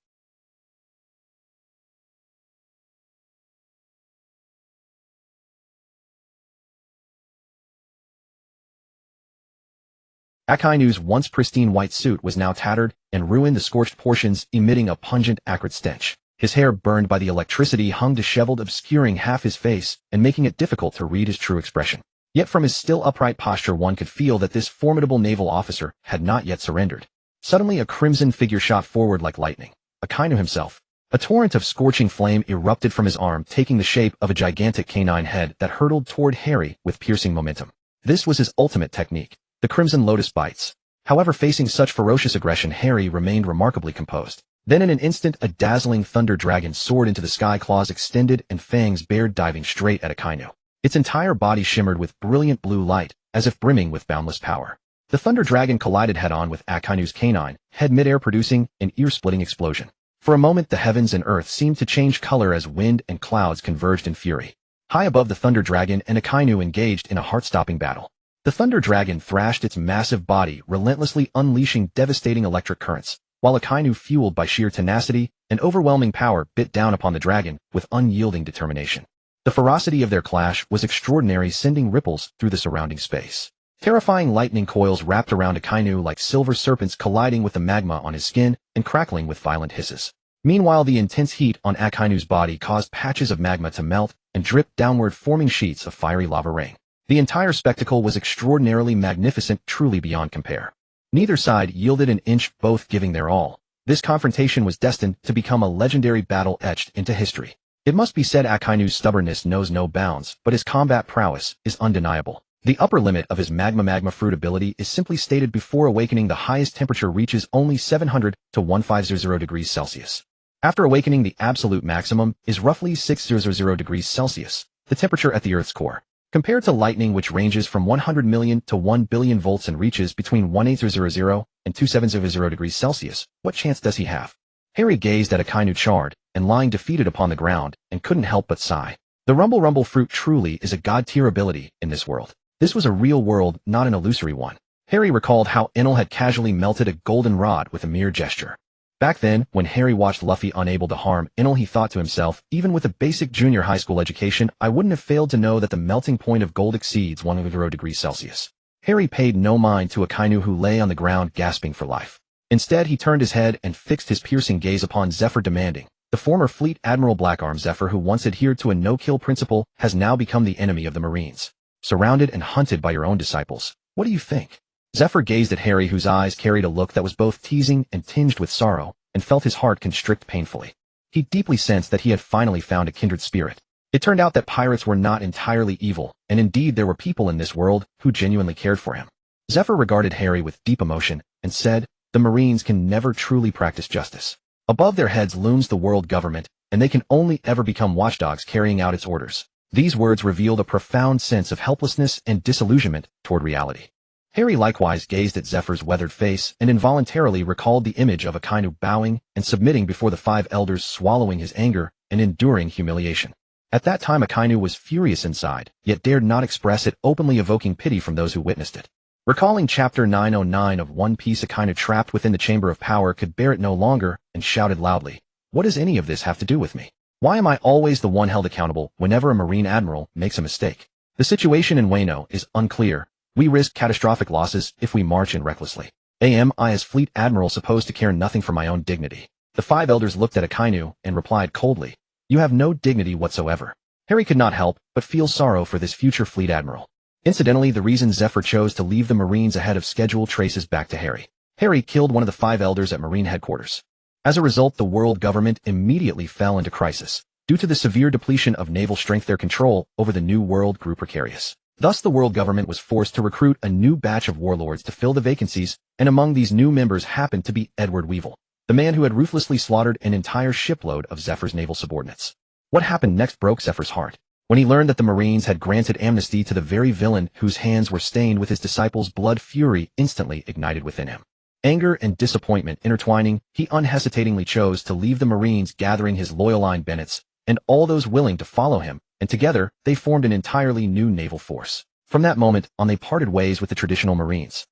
Akainu's once pristine white suit was now tattered and ruined, the scorched portions emitting a pungent, acrid stench. His hair, burned by the electricity, hung disheveled, obscuring half his face and making it difficult to read his true expression. Yet from his still upright posture, one could feel that this formidable naval officer had not yet surrendered. Suddenly, a crimson figure shot forward like lightning. Akainu himself. A torrent of scorching flame erupted from his arm, taking the shape of a gigantic canine head that hurtled toward Harry with piercing momentum. This was his ultimate technique, the Crimson Lotus Bites. However, facing such ferocious aggression, Harry remained remarkably composed. Then in an instant, a dazzling thunder dragon soared into the sky, claws extended and fangs bared, diving straight at Akainu. Its entire body shimmered with brilliant blue light, as if brimming with boundless power. The thunder dragon collided head-on with Akainu's canine head midair, producing an ear-splitting explosion. For a moment, the heavens and earth seemed to change color as wind and clouds converged in fury. High above, the thunder dragon and Akainu engaged in a heart-stopping battle. The thunder dragon thrashed its massive body, relentlessly unleashing devastating electric currents, while Akainu, fueled by sheer tenacity and overwhelming power, bit down upon the dragon with unyielding determination. The ferocity of their clash was extraordinary, sending ripples through the surrounding space. Terrifying lightning coils wrapped around Akainu like silver serpents, colliding with the magma on his skin and crackling with violent hisses. Meanwhile, the intense heat on Akainu's body caused patches of magma to melt and drip downward, forming sheets of fiery lava rain. The entire spectacle was extraordinarily magnificent, truly beyond compare. Neither side yielded an inch, both giving their all. This confrontation was destined to become a legendary battle etched into history. It must be said Akainu's stubbornness knows no bounds, but his combat prowess is undeniable. The upper limit of his magma fruit ability is simply stated: before awakening, the highest temperature reaches only 700 to 1500 degrees Celsius. After awakening, the absolute maximum is roughly 600 degrees Celsius, the temperature at the Earth's core. Compared to lightning, which ranges from 100 million to 1 billion volts and reaches between 1800 and 2700 degrees Celsius, what chance does he have? Harry gazed at Akainu, charred and lying defeated upon the ground, and couldn't help but sigh. The rumble fruit truly is a god-tier ability in this world. This was a real world, not an illusory one. Harry recalled how Enel had casually melted a golden rod with a mere gesture. Back then, when Harry watched Luffy unable to harm Enel, he thought to himself, even with a basic junior high school education, I wouldn't have failed to know that the melting point of gold exceeds 100 degrees Celsius. Harry paid no mind to Akainu who lay on the ground gasping for life. Instead, he turned his head and fixed his piercing gaze upon Zephyr, demanding, the former Fleet Admiral Blackarm Zephyr, who once adhered to a no-kill principle, has now become the enemy of the Marines. Surrounded and hunted by your own disciples. What do you think? Zephyr gazed at Harry, whose eyes carried a look that was both teasing and tinged with sorrow, and felt his heart constrict painfully. He deeply sensed that he had finally found a kindred spirit. It turned out that pirates were not entirely evil, and indeed there were people in this world who genuinely cared for him. Zephyr regarded Harry with deep emotion, and said, the Marines can never truly practice justice. Above their heads looms the world government, and they can only ever become watchdogs carrying out its orders. These words revealed a profound sense of helplessness and disillusionment toward reality. Harry likewise gazed at Zephyr's weathered face and involuntarily recalled the image of Akainu bowing and submitting before the 5 elders, swallowing his anger and enduring humiliation. At that time Akainu was furious inside, yet dared not express it, openly evoking pity from those who witnessed it. Recalling Chapter 909 of One Piece, Akainu, trapped within the Chamber of Power, could bear it no longer and shouted loudly, what does any of this have to do with me? Why am I always the one held accountable whenever a Marine Admiral makes a mistake? The situation in Wano is unclear. We risk catastrophic losses if we march in recklessly. Am I as Fleet Admiral supposed to care nothing for my own dignity? The 5 elders looked at Akainu and replied coldly, you have no dignity whatsoever. Harry could not help but feel sorrow for this future Fleet Admiral. Incidentally, the reason Zephyr chose to leave the Marines ahead of schedule traces back to Harry. Harry killed one of the 5 elders at Marine headquarters. As a result, the world government immediately fell into crisis. Due to the severe depletion of naval strength, their control over the new world grew precarious. Thus, the world government was forced to recruit a new batch of warlords to fill the vacancies, and among these new members happened to be Edward Weevil, the man who had ruthlessly slaughtered an entire shipload of Zephyr's naval subordinates. What happened next broke Zephyr's heart. When he learned that the Marines had granted amnesty to the very villain whose hands were stained with his disciples' blood, fury instantly ignited within him. Anger and disappointment intertwining, he unhesitatingly chose to leave the Marines, gathering his loyal line Bennetts and all those willing to follow him, and together they formed an entirely new naval force. From that moment on, they parted ways with the traditional Marines.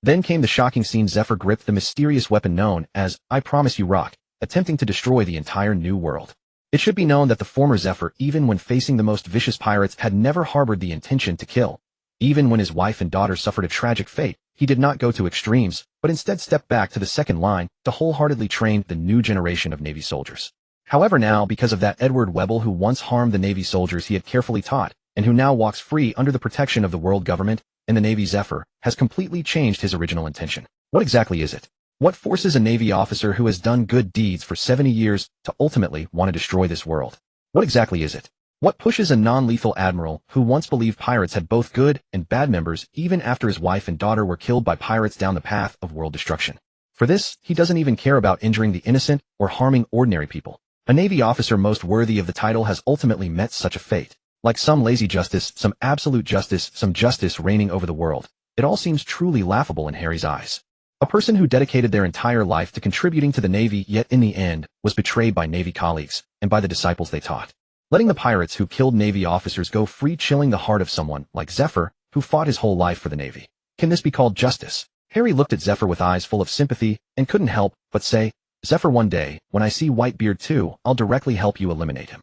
Then came the shocking scene. Zephyr gripped the mysterious weapon known as I Promise You Rock, attempting to destroy the entire new world. It should be known that the former Zephyr, even when facing the most vicious pirates, had never harbored the intention to kill. Even when his wife and daughter suffered a tragic fate, he did not go to extremes, but instead stepped back to the second line to wholeheartedly train the new generation of Navy soldiers. However, now, because of that Edward Weevil who once harmed the Navy soldiers he had carefully taught, and who now walks free under the protection of the world government and the Navy, Zephyr has completely changed his original intention. What exactly is it? What forces a Navy officer who has done good deeds for 70 years to ultimately want to destroy this world? What exactly is it? What pushes a non-lethal admiral who once believed pirates had both good and bad members even after his wife and daughter were killed by pirates down the path of world destruction? For this, he doesn't even care about injuring the innocent or harming ordinary people. A Navy officer most worthy of the title has ultimately met such a fate. Like some lazy justice, some absolute justice, some justice reigning over the world. It all seems truly laughable in Harry's eyes. A person who dedicated their entire life to contributing to the Navy, yet in the end was betrayed by Navy colleagues and by the disciples they taught. Letting the pirates who killed Navy officers go free, chilling the heart of someone like Zephyr, who fought his whole life for the Navy. Can this be called justice? Harry looked at Zephyr with eyes full of sympathy and couldn't help but say, Zephyr, one day, when I see Whitebeard too, I'll directly help you eliminate him.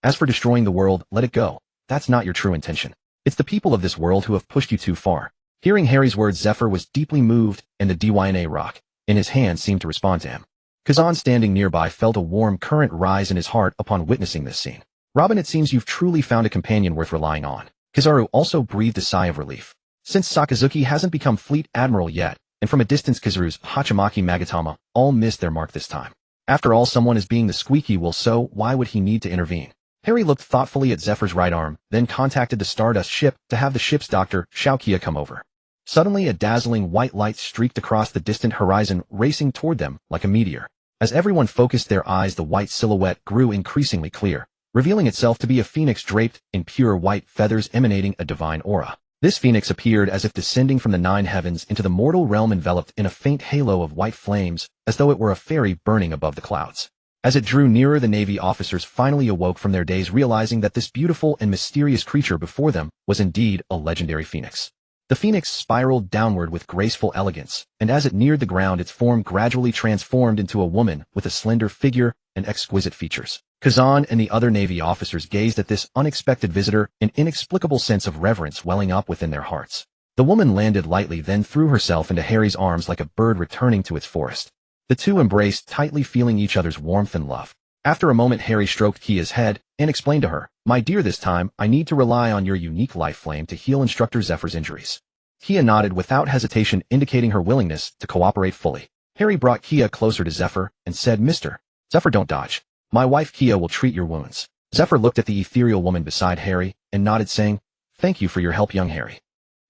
As for destroying the world, let it go. That's not your true intention. It's the people of this world who have pushed you too far. Hearing Harry's words, Zephyr was deeply moved, and the Dyna rock in his hand seemed to respond to him. Kazan, standing nearby, felt a warm current rise in his heart upon witnessing this scene. Robin, it seems you've truly found a companion worth relying on. Kizaru also breathed a sigh of relief. Since Sakazuki hasn't become Fleet Admiral yet, and from a distance Kizaru's Hachimaki Magatama all missed their mark this time. After all, someone is being the squeaky wheel, so why would he need to intervene? Harry looked thoughtfully at Zephyr's right arm, then contacted the Stardust ship to have the ship's doctor, Xiaoqia, come over. Suddenly, a dazzling white light streaked across the distant horizon, racing toward them like a meteor. As everyone focused their eyes, the white silhouette grew increasingly clear, revealing itself to be a phoenix draped in pure white feathers emanating a divine aura. This phoenix appeared as if descending from the 9 heavens into the mortal realm, enveloped in a faint halo of white flames, as though it were a fairy burning above the clouds. As it drew nearer, the Navy officers finally awoke from their daze, realizing that this beautiful and mysterious creature before them was indeed a legendary phoenix. The phoenix spiraled downward with graceful elegance, and as it neared the ground, its form gradually transformed into a woman with a slender figure and exquisite features. Kazan and the other Navy officers gazed at this unexpected visitor, an inexplicable sense of reverence welling up within their hearts. The woman landed lightly, then threw herself into Harry's arms like a bird returning to its forest. The two embraced tightly, feeling each other's warmth and love. After a moment, Harry stroked Kia's head and explained to her, "My dear, this time, I need to rely on your unique life flame to heal Instructor Zephyr's injuries." Kia nodded without hesitation, indicating her willingness to cooperate fully. Harry brought Kia closer to Zephyr and said, "Mr. Zephyr, don't dodge. My wife Kia will treat your wounds." Zephyr looked at the ethereal woman beside Harry and nodded, saying, "Thank you for your help, young Harry."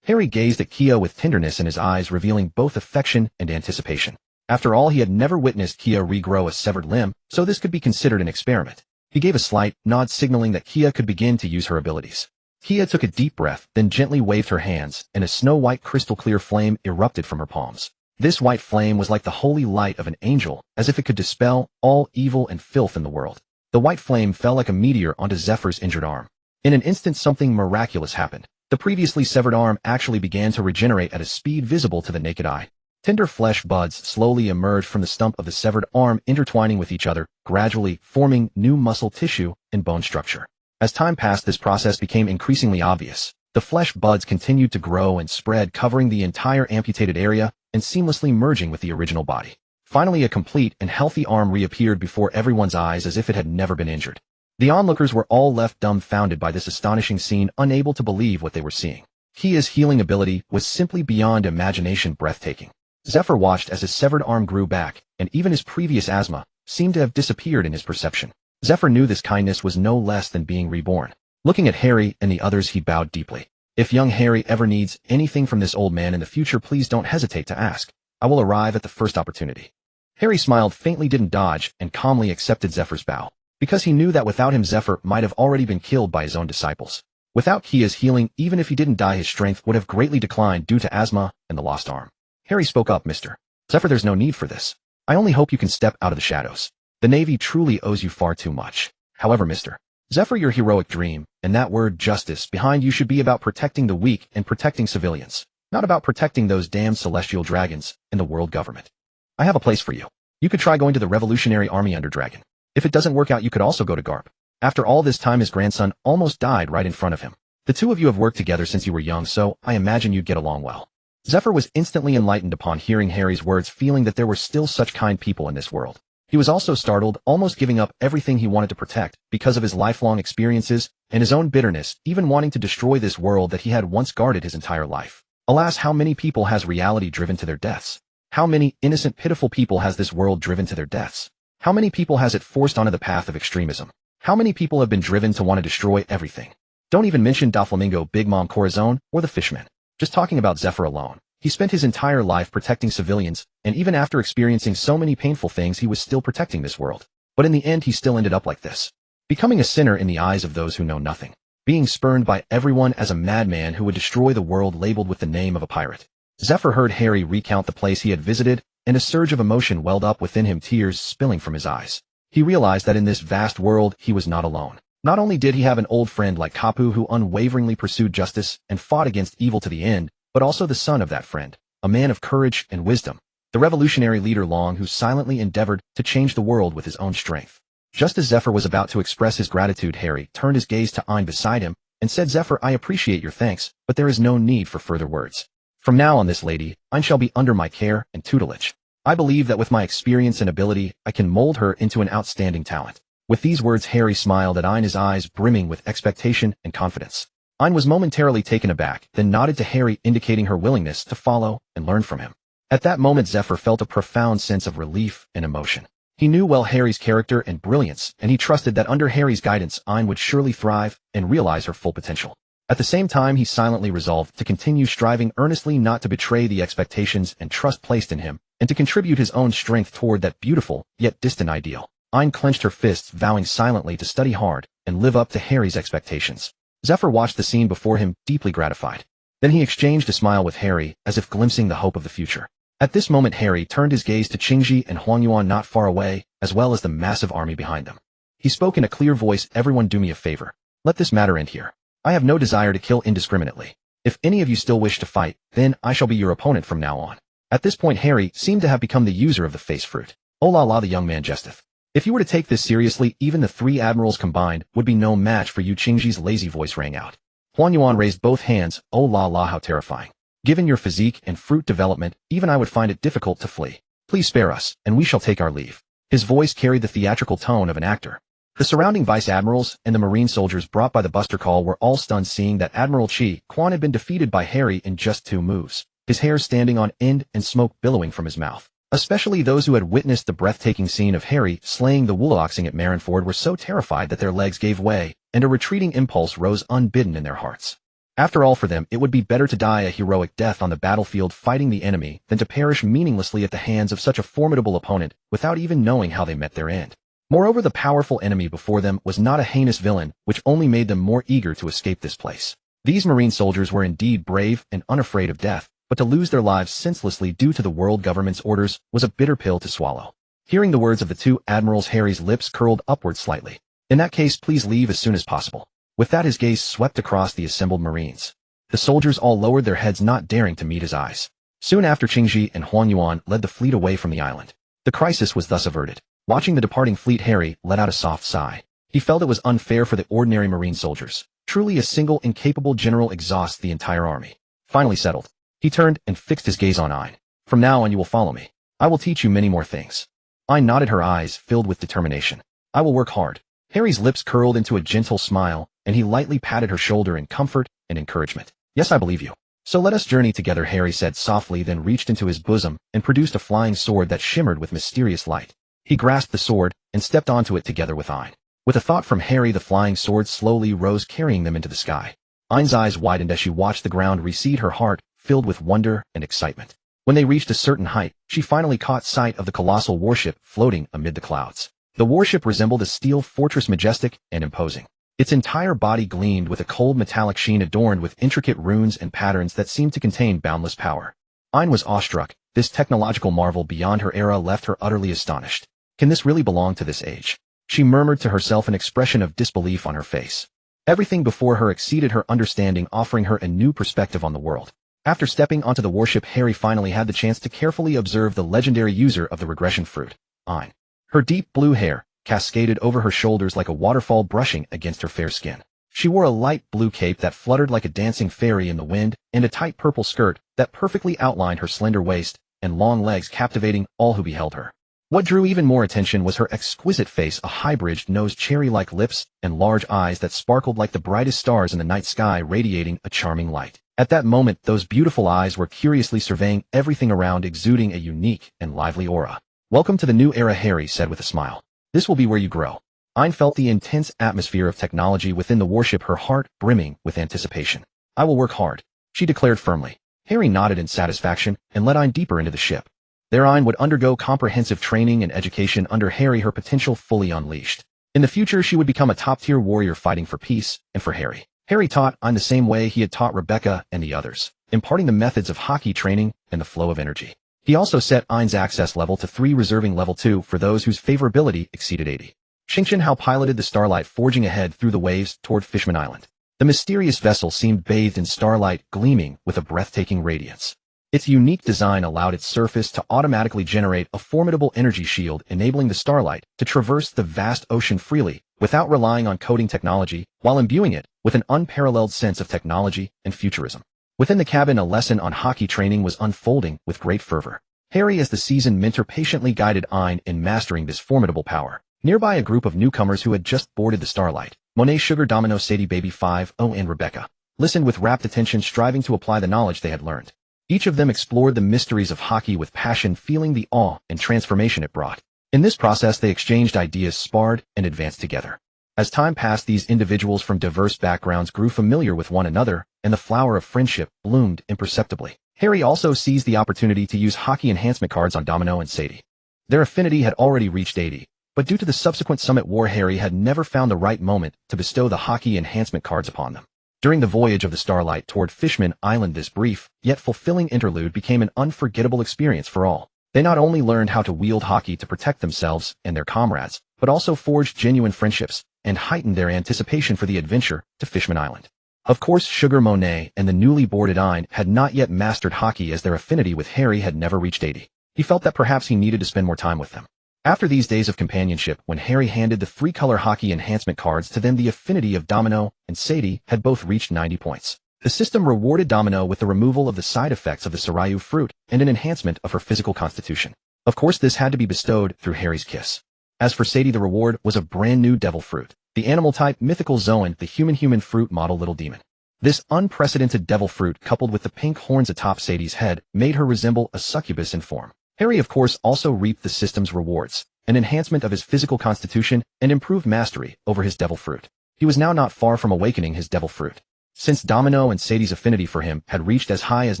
Harry gazed at Kia with tenderness in his eyes, revealing both affection and anticipation. After all, he had never witnessed Kia regrow a severed limb, so this could be considered an experiment. He gave a slight nod, signaling that Kia could begin to use her abilities. Kia took a deep breath, then gently waved her hands, and a snow-white crystal-clear flame erupted from her palms. This white flame was like the holy light of an angel, as if it could dispel all evil and filth in the world. The white flame fell like a meteor onto Zephyr's injured arm. In an instant, something miraculous happened. The previously severed arm actually began to regenerate at a speed visible to the naked eye. Tender flesh buds slowly emerged from the stump of the severed arm, intertwining with each other, gradually forming new muscle tissue and bone structure. As time passed, this process became increasingly obvious. The flesh buds continued to grow and spread, covering the entire amputated area and seamlessly merging with the original body. Finally, a complete and healthy arm reappeared before everyone's eyes, as if it had never been injured. The onlookers were all left dumbfounded by this astonishing scene, unable to believe what they were seeing. Kia's healing ability was simply beyond imagination, breathtaking. Zephyr watched as his severed arm grew back, and even his previous asthma seemed to have disappeared in his perception. Zephyr knew this kindness was no less than being reborn. Looking at Harry and the others, he bowed deeply. "If young Harry ever needs anything from this old man in the future, please don't hesitate to ask. I will arrive at the first opportunity." Harry smiled faintly, didn't dodge, and calmly accepted Zephyr's bow. Because he knew that without him, Zephyr might have already been killed by his own disciples. Without Kia's healing, even if he didn't die, his strength would have greatly declined due to asthma and the lost arm. Harry spoke up, "Mr. Zephyr, there's no need for this. I only hope you can step out of the shadows. The Navy truly owes you far too much. However, Mr. Zephyr, your heroic dream, and that word justice behind you should be about protecting the weak and protecting civilians, not about protecting those damned celestial dragons and the world government. I have a place for you. You could try going to the Revolutionary Army under Dragon. If it doesn't work out, you could also go to GARP." After all this time, his grandson almost died right in front of him. "The two of you have worked together since you were young, so I imagine you'd get along well." Zephyr was instantly enlightened upon hearing Harry's words, feeling that there were still such kind people in this world. He was also startled, almost giving up everything he wanted to protect because of his lifelong experiences and his own bitterness, even wanting to destroy this world that he had once guarded his entire life. Alas, how many people has reality driven to their deaths? How many innocent, pitiful people has this world driven to their deaths? How many people has it forced onto the path of extremism? How many people have been driven to want to destroy everything? Don't even mention Doflamingo, Big Mom Corazon, or the Fishman. Just talking about Zephyr alone. He spent his entire life protecting civilians, and even after experiencing so many painful things, he was still protecting this world. But in the end, he still ended up like this. Becoming a sinner in the eyes of those who know nothing. Being spurned by everyone as a madman who would destroy the world, labeled with the name of a pirate. Zephyr heard Harry recount the place he had visited, and a surge of emotion welled up within him, tears spilling from his eyes. He realized that in this vast world, he was not alone. Not only did he have an old friend like Kapu who unwaveringly pursued justice and fought against evil to the end, but also the son of that friend, a man of courage and wisdom, the revolutionary leader Long, who silently endeavored to change the world with his own strength. Just as Zephyr was about to express his gratitude, Harry turned his gaze to Ayn beside him and said, "Zephyr, I appreciate your thanks, but there is no need for further words. From now on, this lady, Ayn, shall be under my care and tutelage. I believe that with my experience and ability, I can mold her into an outstanding talent." With these words, Harry smiled at Ayn, his eyes brimming with expectation and confidence. Ayn was momentarily taken aback, then nodded to Harry, indicating her willingness to follow and learn from him. At that moment, Zephyr felt a profound sense of relief and emotion. He knew well Harry's character and brilliance, and he trusted that under Harry's guidance, Ayn would surely thrive and realize her full potential. At the same time, he silently resolved to continue striving earnestly, not to betray the expectations and trust placed in him, and to contribute his own strength toward that beautiful, yet distant ideal. Ayn clenched her fists, vowing silently to study hard and live up to Harry's expectations. Zephyr watched the scene before him, deeply gratified. Then he exchanged a smile with Harry, as if glimpsing the hope of the future. At this moment Harry turned his gaze to Qingji and Huang Yuan not far away, as well as the massive army behind them. He spoke in a clear voice, "Everyone do me a favor. Let this matter end here. I have no desire to kill indiscriminately. If any of you still wish to fight, then I shall be your opponent from now on." At this point Harry seemed to have become the user of the face fruit. "Oh la la," the young man jesteth. "If you were to take this seriously, even the 3 admirals combined would be no match for you." Qingji's lazy voice rang out. Huang Yuan raised both hands. "Oh la la, how terrifying. Given your physique and fruit development, even I would find it difficult to flee. Please spare us, and we shall take our leave." His voice carried the theatrical tone of an actor. The surrounding vice admirals and the marine soldiers brought by the buster call were all stunned seeing that Admiral Qi Quan had been defeated by Harry in just 2 moves, his hair standing on end and smoke billowing from his mouth. Especially those who had witnessed the breathtaking scene of Harry slaying the Wooloxing at Marineford were so terrified that their legs gave way, and a retreating impulse rose unbidden in their hearts. After all, for them, it would be better to die a heroic death on the battlefield fighting the enemy than to perish meaninglessly at the hands of such a formidable opponent without even knowing how they met their end. Moreover, the powerful enemy before them was not a heinous villain, which only made them more eager to escape this place. These marine soldiers were indeed brave and unafraid of death, but to lose their lives senselessly due to the world government's orders was a bitter pill to swallow. Hearing the words of the 2 admirals, Harry's lips curled upward slightly. "In that case, please leave as soon as possible." With that, his gaze swept across the assembled marines. The soldiers all lowered their heads, not daring to meet his eyes. Soon after, Qingji and Huang Yuan led the fleet away from the island. The crisis was thus averted. Watching the departing fleet, Harry let out a soft sigh. He felt it was unfair for the ordinary marine soldiers. Truly, a single incapable general exhausts the entire army. Finally settled, he turned and fixed his gaze on Ayn. "From now on you will follow me. I will teach you many more things." Ayn nodded, her eyes filled with determination. "I will work hard." Harry's lips curled into a gentle smile, and he lightly patted her shoulder in comfort and encouragement. "Yes, I believe you. So let us journey together," Harry said softly, then reached into his bosom and produced a flying sword that shimmered with mysterious light. He grasped the sword and stepped onto it together with Ayn. With a thought from Harry, the flying sword slowly rose, carrying them into the sky. Ayn's eyes widened as she watched the ground recede, her heart filled with wonder and excitement. When they reached a certain height, she finally caught sight of the colossal warship floating amid the clouds. The warship resembled a steel fortress, majestic and imposing. Its entire body gleamed with a cold metallic sheen adorned with intricate runes and patterns that seemed to contain boundless power. Ayn was awestruck. This technological marvel beyond her era left her utterly astonished. "Can this really belong to this age?" she murmured to herself, an expression of disbelief on her face. Everything before her exceeded her understanding, offering her a new perspective on the world. After stepping onto the warship, Harry finally had the chance to carefully observe the legendary user of the regression fruit, Ayn. Her deep blue hair cascaded over her shoulders like a waterfall brushing against her fair skin. She wore a light blue cape that fluttered like a dancing fairy in the wind, and a tight purple skirt that perfectly outlined her slender waist and long legs, captivating all who beheld her. What drew even more attention was her exquisite face, a high-bridged nose, cherry-like lips, and large eyes that sparkled like the brightest stars in the night sky, radiating a charming light. At that moment, those beautiful eyes were curiously surveying everything around, exuding a unique and lively aura. "Welcome to the new era," Harry said with a smile. "This will be where you grow." Ayn felt the intense atmosphere of technology within the warship, her heart brimming with anticipation. "I will work hard," she declared firmly. Harry nodded in satisfaction and led Ayn deeper into the ship. There Ayn would undergo comprehensive training and education under Harry, her potential fully unleashed. In the future, she would become a top-tier warrior fighting for peace and for Harry. Harry taught Ayn the same way he had taught Rebecca and the others, imparting the methods of Haki training and the flow of energy. He also set Ayn's access level to 3, reserving level 2 for those whose favorability exceeded 80. Xingqian Hao piloted the Starlight, forging ahead through the waves toward Fishman Island. The mysterious vessel seemed bathed in starlight, gleaming with a breathtaking radiance. Its unique design allowed its surface to automatically generate a formidable energy shield, enabling the Starlight to traverse the vast ocean freely without relying on coding technology, while imbuing it with an unparalleled sense of technology and futurism. Within the cabin, a lesson on Haki training was unfolding with great fervor. Harry, as the seasoned mentor, patiently guided Ayn in mastering this formidable power. Nearby, a group of newcomers who had just boarded the Starlight, Monet, Sugar, Domino, Sadie, Baby 5, and Rebecca, listened with rapt attention, striving to apply the knowledge they had learned. Each of them explored the mysteries of Haki with passion, feeling the awe and transformation it brought. In this process, they exchanged ideas, sparred, and advanced together. As time passed, these individuals from diverse backgrounds grew familiar with one another, and the flower of friendship bloomed imperceptibly. Harry also seized the opportunity to use Haki enhancement cards on Domino and Sadie. Their affinity had already reached 80, but due to the subsequent summit war, Harry had never found the right moment to bestow the Haki enhancement cards upon them. During the voyage of the Starlight toward Fishman Island, this brief, yet fulfilling interlude became an unforgettable experience for all. They not only learned how to wield Haki to protect themselves and their comrades, but also forged genuine friendships and heightened their anticipation for the adventure to Fishman Island. Of course, Sugar Monet and the newly boarded Ein had not yet mastered Haki, as their affinity with Harry had never reached 80. He felt that perhaps he needed to spend more time with them. After these days of companionship, when Harry handed the 3-color Haki enhancement cards to them, the affinity of Domino and Sadie had both reached 90 points. The system rewarded Domino with the removal of the side effects of the Sarayu fruit and an enhancement of her physical constitution. Of course, this had to be bestowed through Harry's kiss. As for Sadie, the reward was a brand new devil fruit, the animal-type mythical Zoan, the human fruit model Little Demon. This unprecedented devil fruit, coupled with the pink horns atop Sadie's head, made her resemble a succubus in form. Harry, of course, also reaped the system's rewards, an enhancement of his physical constitution and improved mastery over his devil fruit. He was now not far from awakening his devil fruit. Since Domino and Sadie's affinity for him had reached as high as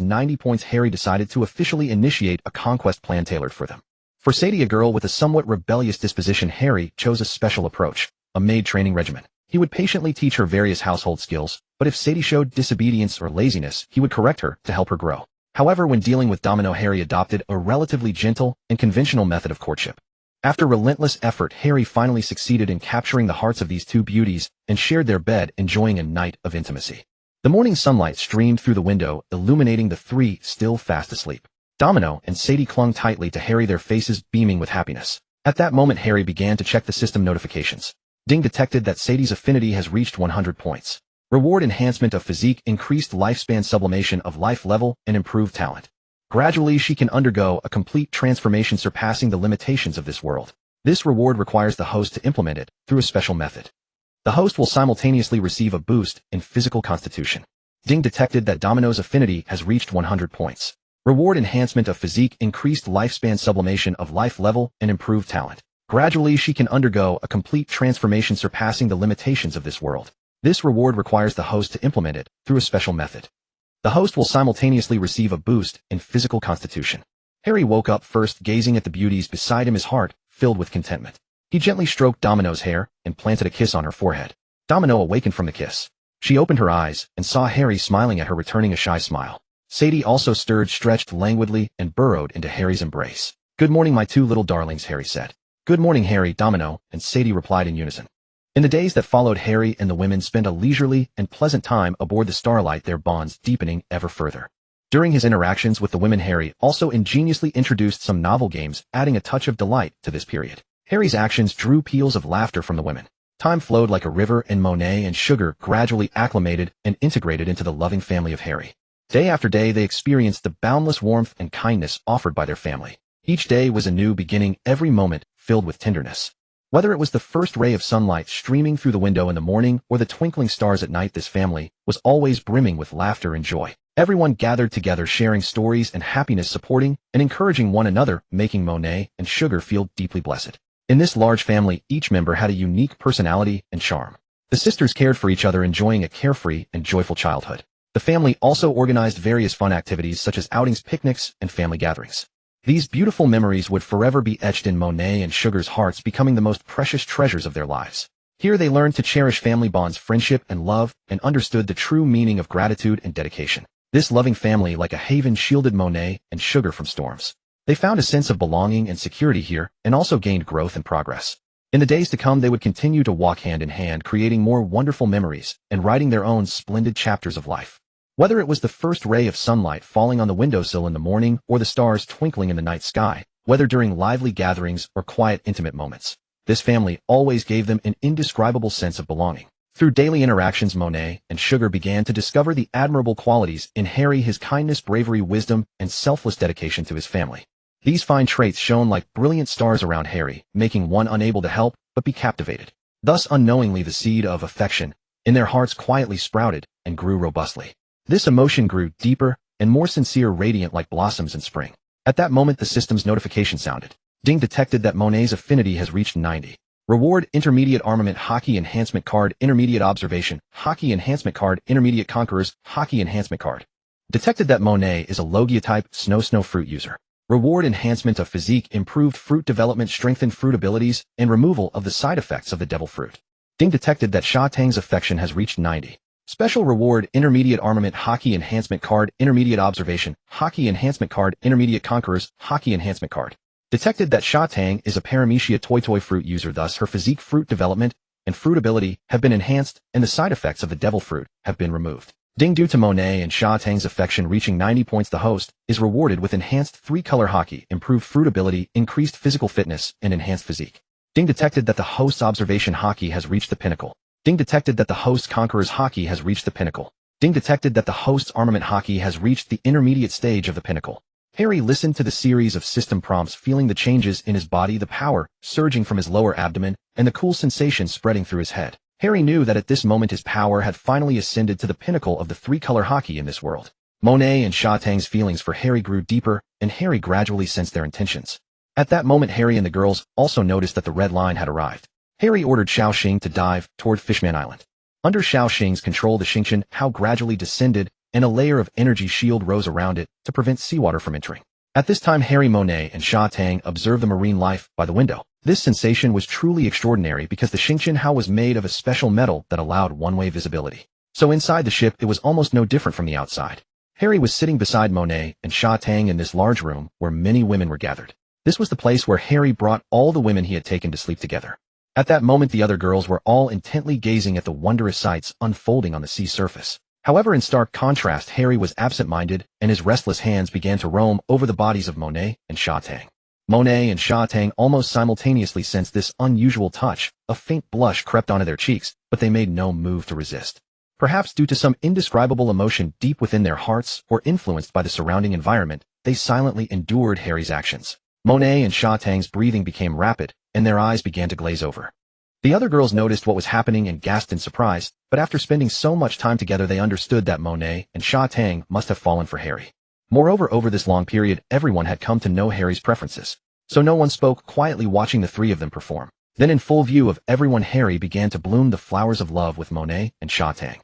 90 points, Harry decided to officially initiate a conquest plan tailored for them. For Sadie, a girl with a somewhat rebellious disposition, Harry chose a special approach, a maid training regimen. He would patiently teach her various household skills, but if Sadie showed disobedience or laziness, he would correct her to help her grow. However, when dealing with Domino, Harry adopted a relatively gentle and conventional method of courtship. After relentless effort, Harry finally succeeded in capturing the hearts of these two beauties and shared their bed, enjoying a night of intimacy. The morning sunlight streamed through the window, illuminating the three still fast asleep. Domino and Sadie clung tightly to Harry, their faces beaming with happiness. At that moment, Harry began to check the system notifications. Ding detected that Sadie's affinity has reached 100 points. Reward: enhancement of physique, increased lifespan, sublimation of life level, and improved talent. Gradually, she can undergo a complete transformation, surpassing the limitations of this world. This reward requires the host to implement it through a special method. The host will simultaneously receive a boost in physical constitution. Ding detected that Domino's affinity has reached 100 points. Reward: enhancement of physique, increased lifespan, sublimation of life level, and improved talent. Gradually, she can undergo a complete transformation, surpassing the limitations of this world. This reward requires the host to implement it through a special method. The host will simultaneously receive a boost in physical constitution. Harry woke up first, gazing at the beauties beside him, his heart filled with contentment. He gently stroked Domino's hair and planted a kiss on her forehead. Domino awakened from the kiss. She opened her eyes and saw Harry smiling at her, returning a shy smile. Sadie also stirred, stretched languidly, and burrowed into Harry's embrace. "Good morning, my two little darlings," Harry said. "Good morning, Harry," Domino and Sadie replied in unison. In the days that followed, Harry and the women spent a leisurely and pleasant time aboard the Starlight, their bonds deepening ever further. During his interactions with the women, Harry also ingeniously introduced some novel games, adding a touch of delight to this period. Harry's actions drew peals of laughter from the women. Time flowed like a river, and Monet and Sugar gradually acclimated and integrated into the loving family of Harry. Day after day, they experienced the boundless warmth and kindness offered by their family. Each day was a new beginning, every moment filled with tenderness. Whether it was the first ray of sunlight streaming through the window in the morning or the twinkling stars at night, this family was always brimming with laughter and joy. Everyone gathered together, sharing stories and happiness, supporting and encouraging one another, making Monet and Sugar feel deeply blessed. In this large family, each member had a unique personality and charm. The sisters cared for each other, enjoying a carefree and joyful childhood. The family also organized various fun activities such as outings, picnics, and family gatherings. These beautiful memories would forever be etched in Monet and Sugar's hearts, becoming the most precious treasures of their lives. Here they learned to cherish family bonds, friendship, and love, and understood the true meaning of gratitude and dedication. This loving family, like a haven, shielded Monet and Sugar from storms. They found a sense of belonging and security here, and also gained growth and progress. In the days to come, they would continue to walk hand in hand, creating more wonderful memories and writing their own splendid chapters of life. Whether it was the first ray of sunlight falling on the windowsill in the morning or the stars twinkling in the night sky, whether during lively gatherings or quiet, intimate moments, this family always gave them an indescribable sense of belonging. Through daily interactions, Monet and Sugar began to discover the admirable qualities in Harry, his kindness, bravery, wisdom, and selfless dedication to his family. These fine traits shone like brilliant stars around Harry, making one unable to help but be captivated. Thus, unknowingly, the seed of affection in their hearts quietly sprouted and grew robustly. This emotion grew deeper and more sincere, radiant like blossoms in spring. At that moment, the system's notification sounded. Ding detected that Monet's affinity has reached 90. Reward: intermediate armament, Haki enhancement card, intermediate observation, Haki enhancement card, intermediate conquerors, Haki enhancement card. Detected that Monet is a Logia-type snow fruit user. Reward: enhancement of physique, improved fruit development, strengthened fruit abilities, and removal of the side effects of the devil fruit. Ding detected that Sha Tang's affection has reached 90. Special Reward Intermediate Armament Haki Enhancement Card Intermediate Observation Haki Enhancement Card Intermediate Conquerors Haki Enhancement Card. Detected that Sha Tang is a Paramecia Toy fruit user, thus her physique, fruit development, and fruit ability have been enhanced, and the side effects of the devil fruit have been removed. Ding, due to Monet and Sha Tang's affection reaching 90 points, the host is rewarded with enhanced 3-color Haki, improved fruit ability, increased physical fitness, and enhanced physique. Ding, detected that the host's observation Haki has reached the pinnacle. Ding, detected that the host's conqueror's Haki has reached the pinnacle. Ding, detected that the host's armament Haki has reached the intermediate stage of the pinnacle. Harry listened to the series of system prompts, feeling the changes in his body, the power surging from his lower abdomen, and the cool sensation spreading through his head. Harry knew that at this moment his power had finally ascended to the pinnacle of the 3-color Haki in this world. Monet and Sha Tang's feelings for Harry grew deeper, and Harry gradually sensed their intentions. At that moment, Harry and the girls also noticed that the red line had arrived. Harry ordered Xiao Xing to dive toward Fishman Island. Under Xiao Xing's control, the Xingqian Hao gradually descended, and a layer of energy shield rose around it to prevent seawater from entering. At this time, Harry, Monet, and Sha Tang observed the marine life by the window. This sensation was truly extraordinary because the Xingqian Hao was made of a special metal that allowed one-way visibility. So inside the ship, it was almost no different from the outside. Harry was sitting beside Monet and Sha Tang in this large room where many women were gathered. This was the place where Harry brought all the women he had taken to sleep together. At that moment, the other girls were all intently gazing at the wondrous sights unfolding on the sea surface. However, in stark contrast, Harry was absent-minded, and his restless hands began to roam over the bodies of Monet and Sha Tang. Monet and Sha Tang almost simultaneously sensed this unusual touch. A faint blush crept onto their cheeks, but they made no move to resist. Perhaps due to some indescribable emotion deep within their hearts or influenced by the surrounding environment, they silently endured Harry's actions. Monet and Sha Tang's breathing became rapid, and their eyes began to glaze over. The other girls noticed what was happening and gasped in surprise, but after spending so much time together, they understood that Monet and Sha Tang must have fallen for Harry. Moreover, over this long period, everyone had come to know Harry's preferences. So no one spoke, quietly watching the three of them perform. Then in full view of everyone, Harry began to bloom the flowers of love with Monet and Sha Tang.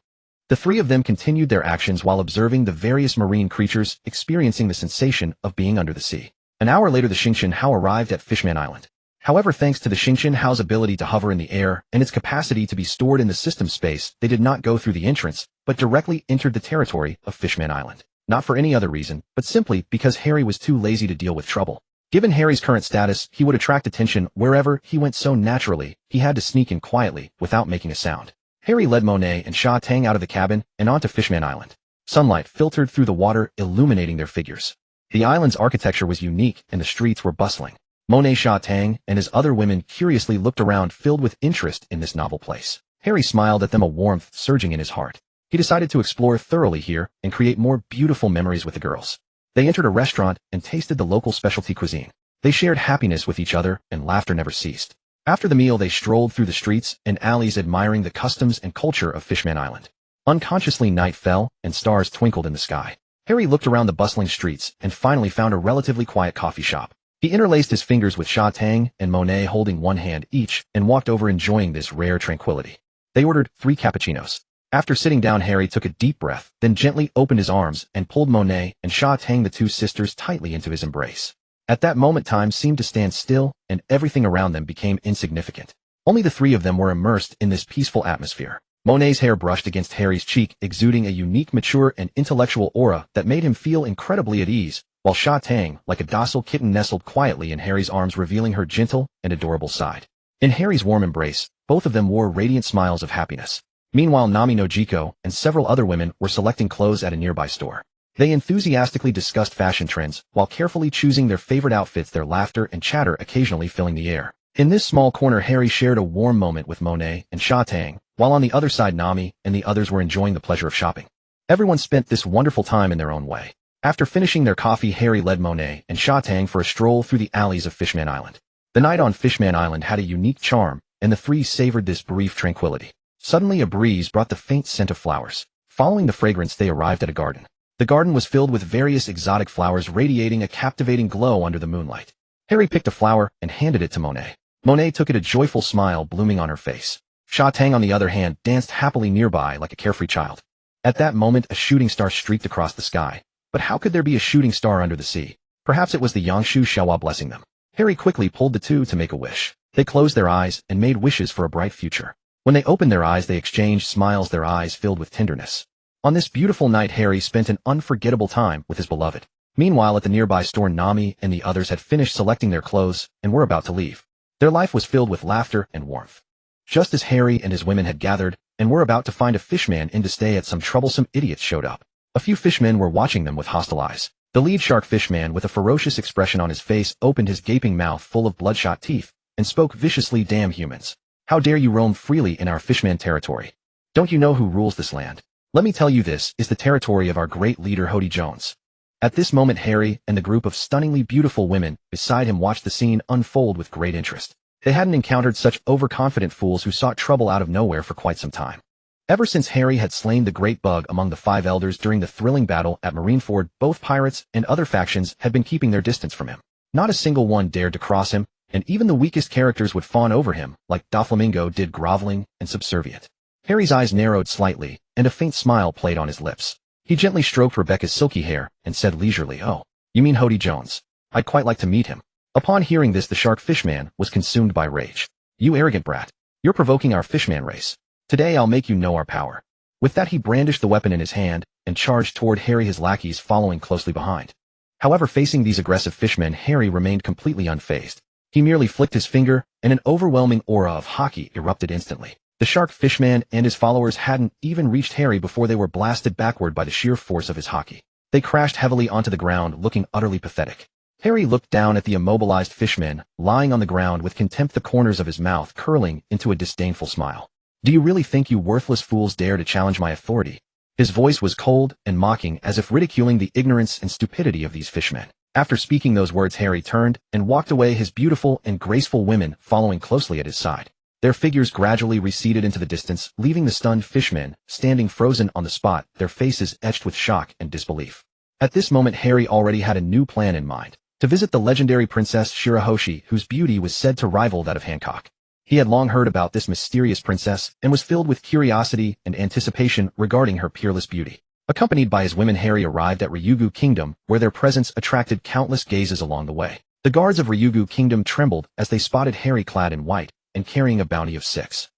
The three of them continued their actions while observing the various marine creatures, experiencing the sensation of being under the sea. An hour later, the Xingqian Hao arrived at Fishman Island. However, thanks to the Xingqian Hao's ability to hover in the air and its capacity to be stored in the system space, they did not go through the entrance, but directly entered the territory of Fishman Island. Not for any other reason, but simply because Harry was too lazy to deal with trouble. Given Harry's current status, he would attract attention wherever he went, so naturally, he had to sneak in quietly without making a sound. Harry led Monet and Sha Tang out of the cabin and onto Fishman Island. Sunlight filtered through the water, illuminating their figures. The island's architecture was unique, and the streets were bustling. Monet, Sha Tang, and his other women curiously looked around, filled with interest in this novel place. Harry smiled at them, a warmth surging in his heart. He decided to explore thoroughly here and create more beautiful memories with the girls. They entered a restaurant and tasted the local specialty cuisine. They shared happiness with each other, and laughter never ceased. After the meal, they strolled through the streets and alleys, admiring the customs and culture of Fishman Island. Unconsciously, night fell, and stars twinkled in the sky. Harry looked around the bustling streets and finally found a relatively quiet coffee shop. He interlaced his fingers with Sha Tang and Monet, holding one hand each, and walked over, enjoying this rare tranquility. They ordered 3 cappuccinos. After sitting down, Harry took a deep breath, then gently opened his arms and pulled Monet and Sha Tang, the two sisters, tightly into his embrace. At that moment, time seemed to stand still, and everything around them became insignificant. Only the three of them were immersed in this peaceful atmosphere. Monet's hair brushed against Harry's cheek, exuding a unique, mature, and intellectual aura that made him feel incredibly at ease, while Sha Tang, like a docile kitten, nestled quietly in Harry's arms, revealing her gentle and adorable side. In Harry's warm embrace, both of them wore radiant smiles of happiness. Meanwhile, Nami no Jiko and several other women were selecting clothes at a nearby store. They enthusiastically discussed fashion trends, while carefully choosing their favorite outfits, their laughter and chatter occasionally filling the air. In this small corner, Harry shared a warm moment with Monet and Sha Tang, while on the other side, Nami and the others were enjoying the pleasure of shopping. Everyone spent this wonderful time in their own way. After finishing their coffee, Harry led Monet and Sha Tang for a stroll through the alleys of Fishman Island. The night on Fishman Island had a unique charm, and the three savored this brief tranquility. Suddenly, a breeze brought the faint scent of flowers. Following the fragrance, they arrived at a garden. The garden was filled with various exotic flowers, radiating a captivating glow under the moonlight. Harry picked a flower and handed it to Monet. Monet took it, a joyful smile blooming on her face. Sha Tang, on the other hand, danced happily nearby like a carefree child. At that moment, a shooting star streaked across the sky. But how could there be a shooting star under the sea? Perhaps it was the Yangshu Xiaohua blessing them. Harry quickly pulled the two to make a wish. They closed their eyes and made wishes for a bright future. When they opened their eyes, they exchanged smiles, their eyes filled with tenderness. On this beautiful night, Harry spent an unforgettable time with his beloved. Meanwhile, at the nearby store, Nami and the others had finished selecting their clothes and were about to leave. Their life was filled with laughter and warmth. Just as Harry and his women had gathered and were about to find a fishman in to stay at, some troublesome idiots showed up. A few fishmen were watching them with hostile eyes. The lead shark fishman, with a ferocious expression on his face, opened his gaping mouth full of bloodshot teeth and spoke viciously. Damn humans. How dare you roam freely in our fishman territory? Don't you know who rules this land? Let me tell you, this is the territory of our great leader Hody Jones. At this moment, Harry and the group of stunningly beautiful women beside him watched the scene unfold with great interest. They hadn't encountered such overconfident fools who sought trouble out of nowhere for quite some time. Ever since Harry had slain the great bug among the 5 elders during the thrilling battle at Marineford, both pirates and other factions had been keeping their distance from him. Not a single one dared to cross him, and even the weakest characters would fawn over him, like Doflamingo did, groveling and subservient. Harry's eyes narrowed slightly, and a faint smile played on his lips. He gently stroked Rebecca's silky hair and said leisurely, "Oh, you mean Hody Jones? I'd quite like to meet him." Upon hearing this, the shark fishman was consumed by rage. "You arrogant brat. You're provoking our fishman race. Today I'll make you know our power." With that, he brandished the weapon in his hand and charged toward Harry, his lackeys following closely behind. However, facing these aggressive fishmen, Harry remained completely unfazed. He merely flicked his finger, and an overwhelming aura of Haki erupted instantly. The shark fishman and his followers hadn't even reached Harry before they were blasted backward by the sheer force of his Haki. They crashed heavily onto the ground, looking utterly pathetic. Harry looked down at the immobilized fishmen lying on the ground with contempt, the corners of his mouth curling into a disdainful smile. "Do you really think you worthless fools dare to challenge my authority?" His voice was cold and mocking, as if ridiculing the ignorance and stupidity of these fishmen. After speaking those words, Harry turned and walked away, his beautiful and graceful women following closely at his side. Their figures gradually receded into the distance, leaving the stunned fishmen standing frozen on the spot, their faces etched with shock and disbelief. At this moment, Harry already had a new plan in mind: to visit the legendary Princess Shirahoshi, whose beauty was said to rival that of Hancock. He had long heard about this mysterious princess and was filled with curiosity and anticipation regarding her peerless beauty. Accompanied by his women, Harry arrived at Ryugu Kingdom, where their presence attracted countless gazes along the way. The guards of Ryugu Kingdom trembled as they spotted Harry clad in white and carrying a bounty of 6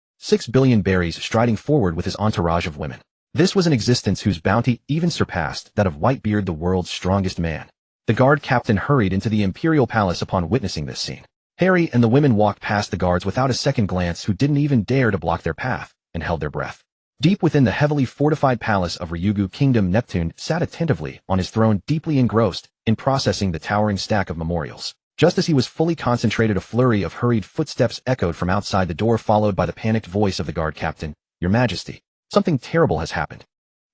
billion berries, striding forward with his entourage of women. This was an existence whose bounty even surpassed that of Whitebeard, the world's strongest man. The guard captain hurried into the imperial palace upon witnessing this scene. Harry and the women walked past the guards without a second glance, who didn't even dare to block their path, and held their breath. Deep within the heavily fortified palace of Ryugu Kingdom, Neptune sat attentively on his throne, deeply engrossed in processing the towering stack of memorials. Just as he was fully concentrated, a flurry of hurried footsteps echoed from outside the door, followed by the panicked voice of the guard captain. "Your Majesty, something terrible has happened."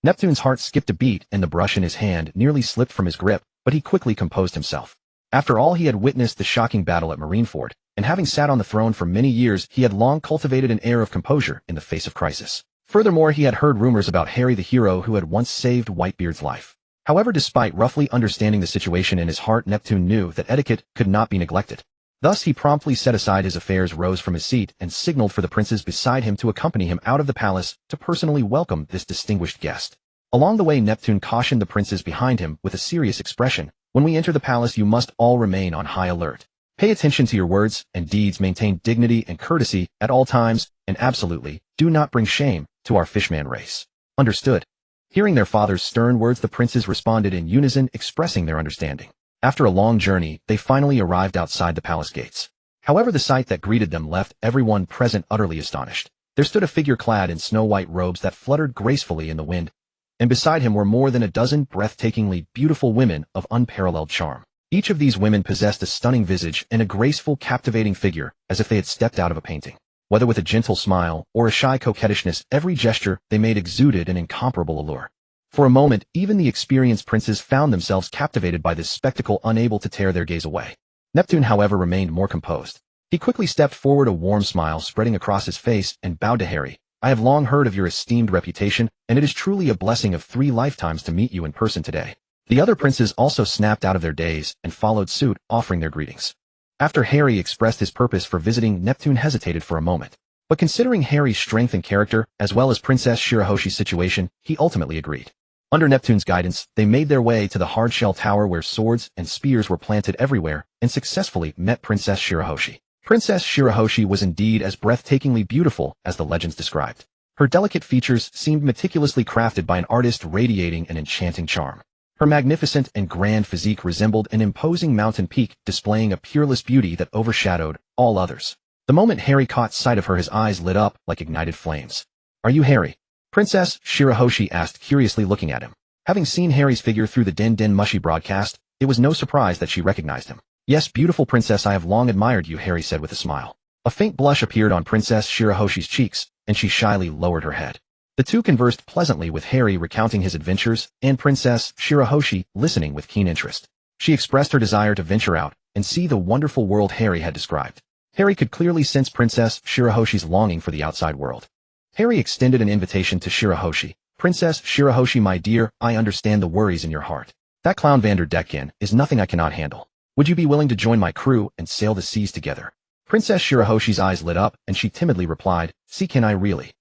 Neptune's heart skipped a beat, and the brush in his hand nearly slipped from his grip, but he quickly composed himself. After all, he had witnessed the shocking battle at Marineford, and having sat on the throne for many years, he had long cultivated an air of composure in the face of crisis. Furthermore, he had heard rumors about Harry, the hero who had once saved Whitebeard's life. However, despite roughly understanding the situation in his heart, Neptune knew that etiquette could not be neglected. Thus, he promptly set aside his affairs, rose from his seat, and signaled for the princes beside him to accompany him out of the palace to personally welcome this distinguished guest. Along the way, Neptune cautioned the princes behind him with a serious expression. "When we enter the palace, you must all remain on high alert. Pay attention to your words and deeds, maintain dignity and courtesy at all times, and absolutely do not bring shame to our fishman race. Understood?" Hearing their father's stern words, the princes responded in unison, expressing their understanding. After a long journey, they finally arrived outside the palace gates. However, the sight that greeted them left everyone present utterly astonished. There stood a figure clad in snow-white robes that fluttered gracefully in the wind, and beside him were more than a dozen breathtakingly beautiful women of unparalleled charm. Each of these women possessed a stunning visage and a graceful, captivating figure, as if they had stepped out of a painting. Whether with a gentle smile or a shy coquettishness, every gesture they made exuded an incomparable allure. For a moment, even the experienced princes found themselves captivated by this spectacle, unable to tear their gaze away. Neptune, however, remained more composed. He quickly stepped forward, a warm smile spreading across his face, and bowed to Harry. "I have long heard of your esteemed reputation, and it is truly a blessing of 3 lifetimes to meet you in person today." The other princes also snapped out of their daze and followed suit, offering their greetings. After Harry expressed his purpose for visiting, Neptune hesitated for a moment. But considering Harry's strength and character, as well as Princess Shirahoshi's situation, he ultimately agreed. Under Neptune's guidance, they made their way to the hard-shell tower, where swords and spears were planted everywhere, and successfully met Princess Shirahoshi. Princess Shirahoshi was indeed as breathtakingly beautiful as the legends described. Her delicate features seemed meticulously crafted by an artist radiating an enchanting charm. Her magnificent and grand physique resembled an imposing mountain peak displaying a peerless beauty that overshadowed all others. The moment Harry caught sight of her, his eyes lit up like ignited flames. "Are you Harry?" Princess Shirahoshi asked, curiously looking at him. Having seen Harry's figure through the Din Din Mushi broadcast, it was no surprise that she recognized him. "Yes, beautiful princess, I have long admired you," Harry said with a smile. A faint blush appeared on Princess Shirahoshi's cheeks, and she shyly lowered her head. The two conversed pleasantly, with Harry recounting his adventures and Princess Shirahoshi listening with keen interest. She expressed her desire to venture out and see the wonderful world Harry had described. Harry could clearly sense Princess Shirahoshi's longing for the outside world. Harry extended an invitation to Shirahoshi. "Princess Shirahoshi, my dear, I understand the worries in your heart. That clown Vanderdecken is nothing I cannot handle. Would you be willing to join my crew and sail the seas together?" Princess Shirahoshi's eyes lit up, and she timidly replied, "See, can I really?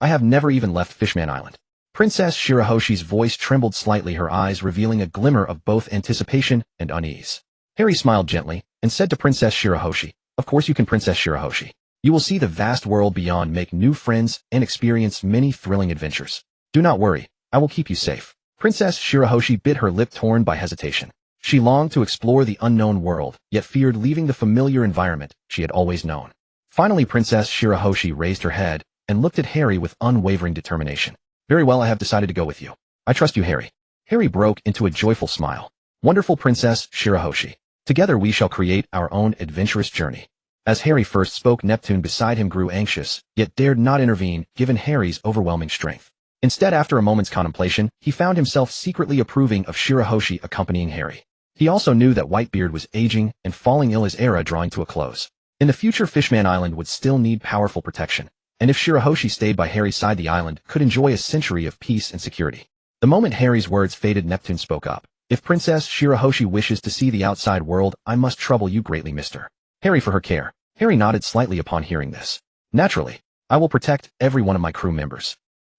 I have never even left Fishman Island." Princess Shirahoshi's voice trembled slightly, her eyes revealing a glimmer of both anticipation and unease. Harry smiled gently and said to Princess Shirahoshi, "Of course you can, Princess Shirahoshi. You will see the vast world beyond, make new friends, and experience many thrilling adventures. Do not worry, I will keep you safe." Princess Shirahoshi bit her lip, torn by hesitation. She longed to explore the unknown world, yet feared leaving the familiar environment she had always known. Finally, Princess Shirahoshi raised her head and looked at Harry with unwavering determination. "Very well, I have decided to go with you. I trust you, Harry." Harry broke into a joyful smile. "Wonderful Princess Shirahoshi. Together we shall create our own adventurous journey." As Harry first spoke, Neptune beside him grew anxious, yet dared not intervene given Harry's overwhelming strength. Instead, after a moment's contemplation, he found himself secretly approving of Shirahoshi accompanying Harry. He also knew that Whitebeard was aging and falling ill, his era drawing to a close. In the future, Fishman Island would still need powerful protection, and if Shirahoshi stayed by Harry's side, the island could enjoy a century of peace and security. The moment Harry's words faded, Neptune spoke up. "If Princess Shirahoshi wishes to see the outside world, I must trouble you greatly, Mr. Harry, for her care." Harry nodded slightly upon hearing this. "Naturally, I will protect every one of my crew members."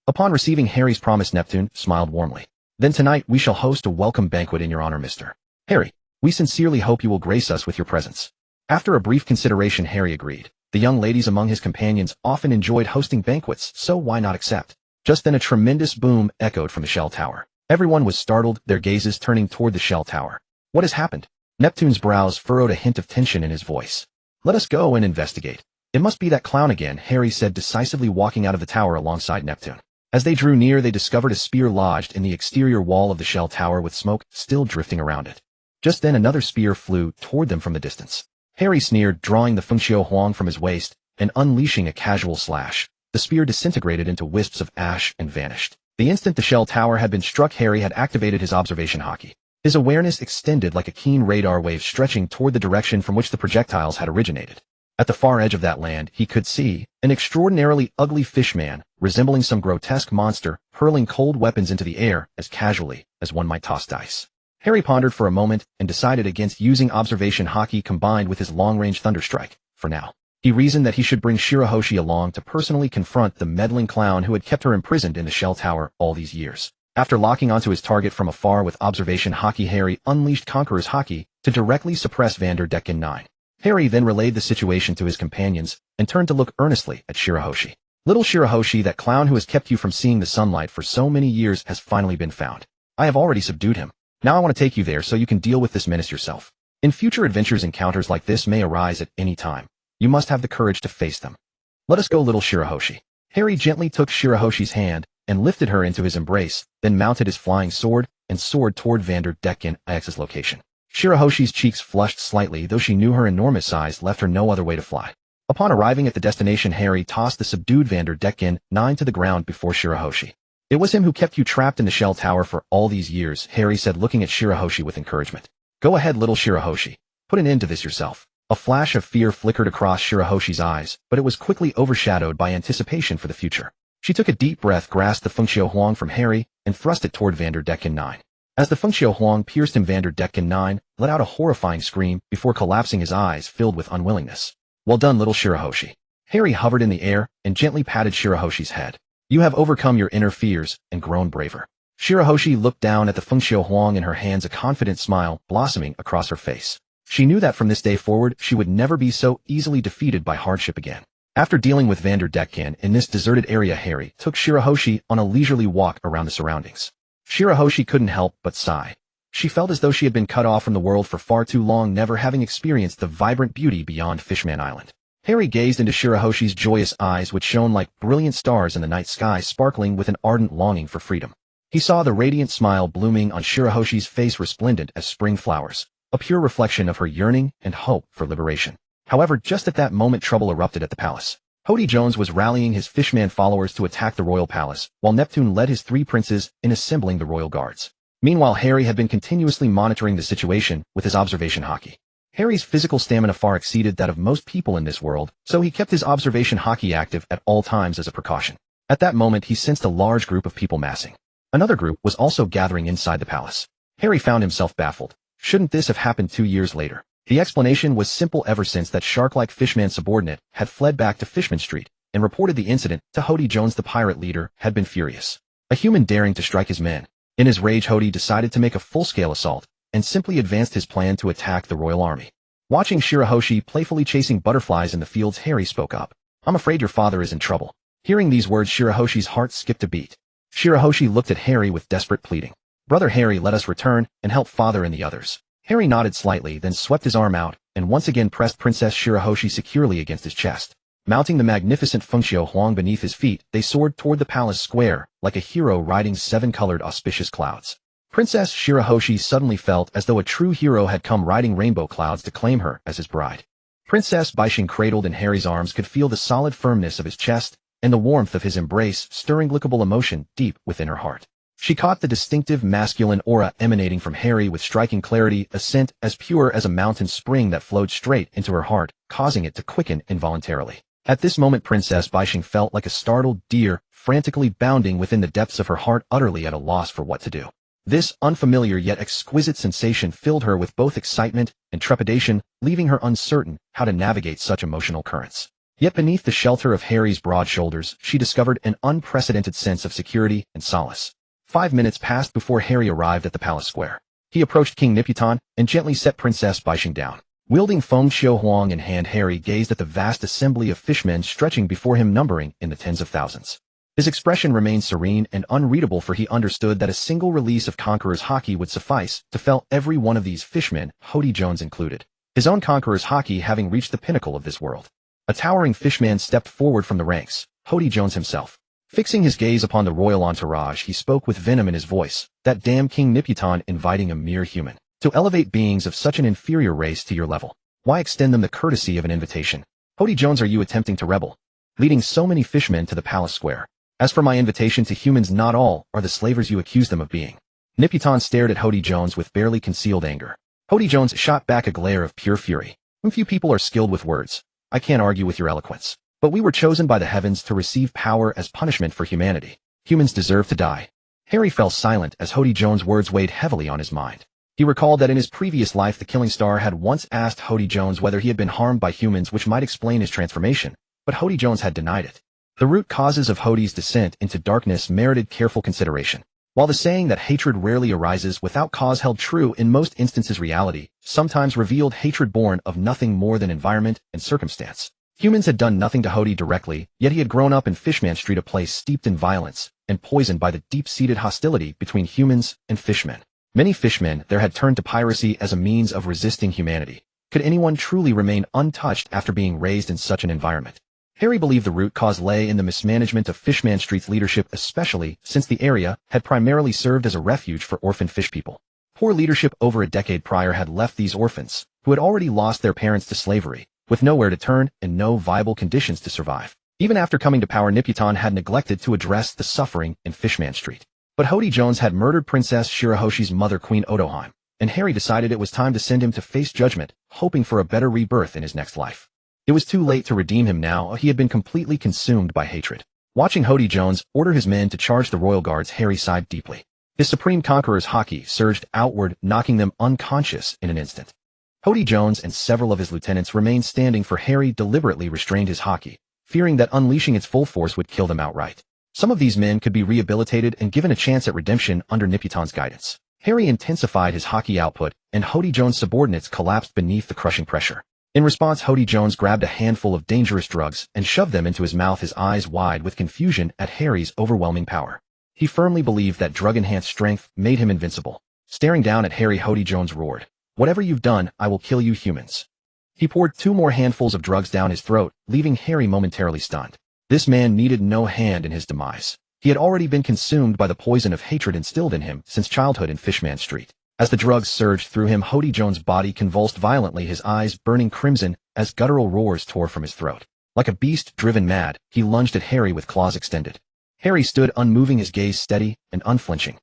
Upon receiving Harry's promise, Neptune smiled warmly. "Then tonight we shall host a welcome banquet in your honor, Mr. Harry. We sincerely hope you will grace us with your presence." After a brief consideration, Harry agreed. The young ladies among his companions often enjoyed hosting banquets, so why not accept? Just then a tremendous boom echoed from the shell tower. Everyone was startled, their gazes turning toward the shell tower. "What has happened?" Neptune's brows furrowed, a hint of tension in his voice. "Let us go and investigate. It must be that clown again," Harry said decisively, walking out of the tower alongside Neptune. As they drew near, they discovered a spear lodged in the exterior wall of the shell tower with smoke still drifting around it. Just then another spear flew toward them from the distance. Harry sneered, drawing the Fengxiu Huang from his waist and unleashing a casual slash. The spear disintegrated into wisps of ash and vanished. The instant the shell tower had been struck, Harry had activated his observation Haki. His awareness extended like a keen radar wave, stretching toward the direction from which the projectiles had originated. At the far edge of that land, he could see an extraordinarily ugly fishman, resembling some grotesque monster, hurling cold weapons into the air as casually as one might toss dice. Harry pondered for a moment and decided against using observation Haki combined with his long-range thunderstrike. For now, he reasoned that he should bring Shirahoshi along to personally confront the meddling clown who had kept her imprisoned in the shell tower all these years. After locking onto his target from afar with observation Haki, Harry unleashed Conqueror's Haki to directly suppress Vanderdecken 9. Harry then relayed the situation to his companions and turned to look earnestly at Shirahoshi. "Little Shirahoshi, that clown who has kept you from seeing the sunlight for so many years has finally been found. I have already subdued him. Now I want to take you there so you can deal with this menace yourself. In future adventures, encounters like this may arise at any time. You must have the courage to face them. Let us go, little Shirahoshi." Harry gently took Shirahoshi's hand and lifted her into his embrace, then mounted his flying sword and soared toward Vanderdecken Ix's location. Shirahoshi's cheeks flushed slightly, though she knew her enormous size left her no other way to fly. Upon arriving at the destination, Harry tossed the subdued Vanderdecken 9 to the ground before Shirahoshi. "It was him who kept you trapped in the shell tower for all these years," Harry said, looking at Shirahoshi with encouragement. "Go ahead, little Shirahoshi. Put an end to this yourself." A flash of fear flickered across Shirahoshi's eyes, but it was quickly overshadowed by anticipation for the future. She took a deep breath, grasped the Fengxiu Huang from Harry, and thrust it toward Vanderdecken 9. As the Fengxiu Huang pierced him, Vanderdecken 9 let out a horrifying scream before collapsing, his eyes filled with unwillingness. "Well done, little Shirahoshi." Harry hovered in the air and gently patted Shirahoshi's head. "You have overcome your inner fears and grown braver." Shirahoshi looked down at the Fengxiu Huang in her hands, a confident smile blossoming across her face. She knew that from this day forward, she would never be so easily defeated by hardship again. After dealing with Vanderdecken in this deserted area, Harry took Shirahoshi on a leisurely walk around the surroundings. Shirahoshi couldn't help but sigh. She felt as though she had been cut off from the world for far too long, never having experienced the vibrant beauty beyond Fishman Island. Harry gazed into Shirahoshi's joyous eyes, which shone like brilliant stars in the night sky, sparkling with an ardent longing for freedom. He saw the radiant smile blooming on Shirahoshi's face, resplendent as spring flowers, a pure reflection of her yearning and hope for liberation. However, just at that moment, trouble erupted at the palace. Hody Jones was rallying his Fishman followers to attack the royal palace, while Neptune led his 3 princes in assembling the royal guards. Meanwhile, Harry had been continuously monitoring the situation with his observation Haki. Harry's physical stamina far exceeded that of most people in this world, so he kept his observation Haki active at all times as a precaution. At that moment, he sensed a large group of people massing. Another group was also gathering inside the palace. Harry found himself baffled. Shouldn't this have happened 2 years later? The explanation was simple. Ever since that shark-like Fishman subordinate had fled back to Fishman Street and reported the incident to Hody Jones, the pirate leader had been furious. A human daring to strike his men. In his rage, Hody decided to make a full-scale assault and simply advanced his plan to attack the royal army. Watching Shirahoshi playfully chasing butterflies in the fields, Harry spoke up. "I'm afraid your father is in trouble." Hearing these words, Shirahoshi's heart skipped a beat. Shirahoshi looked at Harry with desperate pleading. "Brother Harry, let us return and help father and the others." Harry nodded slightly, then swept his arm out and once again pressed Princess Shirahoshi securely against his chest. Mounting the magnificent Fengxiu Huang beneath his feet, they soared toward the palace square like a hero riding 7-colored auspicious clouds. Princess Shirahoshi suddenly felt as though a true hero had come riding rainbow clouds to claim her as his bride. Princess Baixing, cradled in Harry's arms, could feel the solid firmness of his chest and the warmth of his embrace, stirring likable emotion deep within her heart. She caught the distinctive masculine aura emanating from Harry with striking clarity, a scent as pure as a mountain spring that flowed straight into her heart, causing it to quicken involuntarily. At this moment, Princess Baixing felt like a startled deer, frantically bounding within the depths of her heart, utterly at a loss for what to do. This unfamiliar yet exquisite sensation filled her with both excitement and trepidation, leaving her uncertain how to navigate such emotional currents. Yet beneath the shelter of Harry's broad shoulders, she discovered an unprecedented sense of security and solace. 5 minutes passed before Harry arrived at the palace square. He approached King Niputan and gently set Princess Baixing down. Wielding Fengxiu Huang in hand, Harry gazed at the vast assembly of fishmen stretching before him, numbering in the tens of thousands. His expression remained serene and unreadable, for he understood that a single release of Conqueror's Haki would suffice to fell every one of these fishmen, Hody Jones included. His own Conqueror's Haki having reached the pinnacle of this world. A towering fishman stepped forward from the ranks, Hody Jones himself. Fixing his gaze upon the royal entourage, he spoke with venom in his voice. "That damn King Niputan inviting a mere human to elevate beings of such an inferior race to your level. Why extend them the courtesy of an invitation? Hody Jones, are you attempting to rebel, leading so many fishmen to the palace square? As for my invitation to humans, not all are the slavers you accuse them of being." Niputan stared at Hody Jones with barely concealed anger. Hody Jones shot back a glare of pure fury. "Few people are skilled with words. I can't argue with your eloquence. But we were chosen by the heavens to receive power as punishment for humanity. Humans deserve to die." Harry fell silent as Hody Jones' words weighed heavily on his mind. He recalled that in his previous life, the Killing Star had once asked Hody Jones whether he had been harmed by humans, which might explain his transformation, but Hody Jones had denied it. The root causes of Hody's descent into darkness merited careful consideration. While the saying that hatred rarely arises without cause held true, in most instances reality sometimes revealed hatred born of nothing more than environment and circumstance. Humans had done nothing to Hody directly, yet he had grown up in Fishman Street, a place steeped in violence and poisoned by the deep-seated hostility between humans and fishmen. Many fishmen there had turned to piracy as a means of resisting humanity. Could anyone truly remain untouched after being raised in such an environment? Harry believed the root cause lay in the mismanagement of Fishman Street's leadership, especially since the area had primarily served as a refuge for orphan fish people. Poor leadership over a decade prior had left these orphans, who had already lost their parents to slavery, with nowhere to turn and no viable conditions to survive. Even after coming to power, Niputan had neglected to address the suffering in Fishman Street. But Hody Jones had murdered Princess Shirahoshi's mother, Queen Otoheim, and Harry decided it was time to send him to face judgment, hoping for a better rebirth in his next life. It was too late to redeem him now. He had been completely consumed by hatred. Watching Hody Jones order his men to charge the royal guards, Harry sighed deeply. His supreme conqueror's Haki surged outward, knocking them unconscious in an instant. Hody Jones and several of his lieutenants remained standing, for Harry deliberately restrained his Haki, fearing that unleashing its full force would kill them outright. Some of these men could be rehabilitated and given a chance at redemption under Niputan's guidance. Harry intensified his Haki output, and Hody Jones' subordinates collapsed beneath the crushing pressure. In response, Hody Jones grabbed a handful of dangerous drugs and shoved them into his mouth, his eyes wide with confusion at Harry's overwhelming power. He firmly believed that drug-enhanced strength made him invincible. Staring down at Harry, Hody Jones roared, "Whatever you've done, I will kill you humans." He poured 2 more handfuls of drugs down his throat, leaving Harry momentarily stunned. This man needed no hand in his demise. He had already been consumed by the poison of hatred instilled in him since childhood in Fishman Street. As the drugs surged through him, Hody Jones' body convulsed violently, his eyes burning crimson as guttural roars tore from his throat. Like a beast driven mad, he lunged at Harry with claws extended. Harry stood unmoving, his gaze steady and unflinching.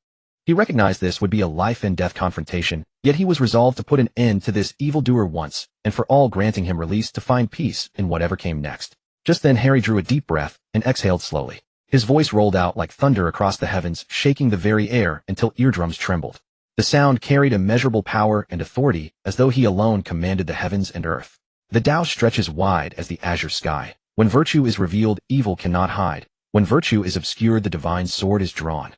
He recognized this would be a life-and-death confrontation, yet he was resolved to put an end to this evildoer once and for all, granting him release to find peace in whatever came next. Just then Harry drew a deep breath and exhaled slowly. His voice rolled out like thunder across the heavens, shaking the very air until eardrums trembled. The sound carried immeasurable power and authority, as though he alone commanded the heavens and earth. The Tao stretches wide as the azure sky. When virtue is revealed, evil cannot hide. When virtue is obscured, the divine sword is drawn.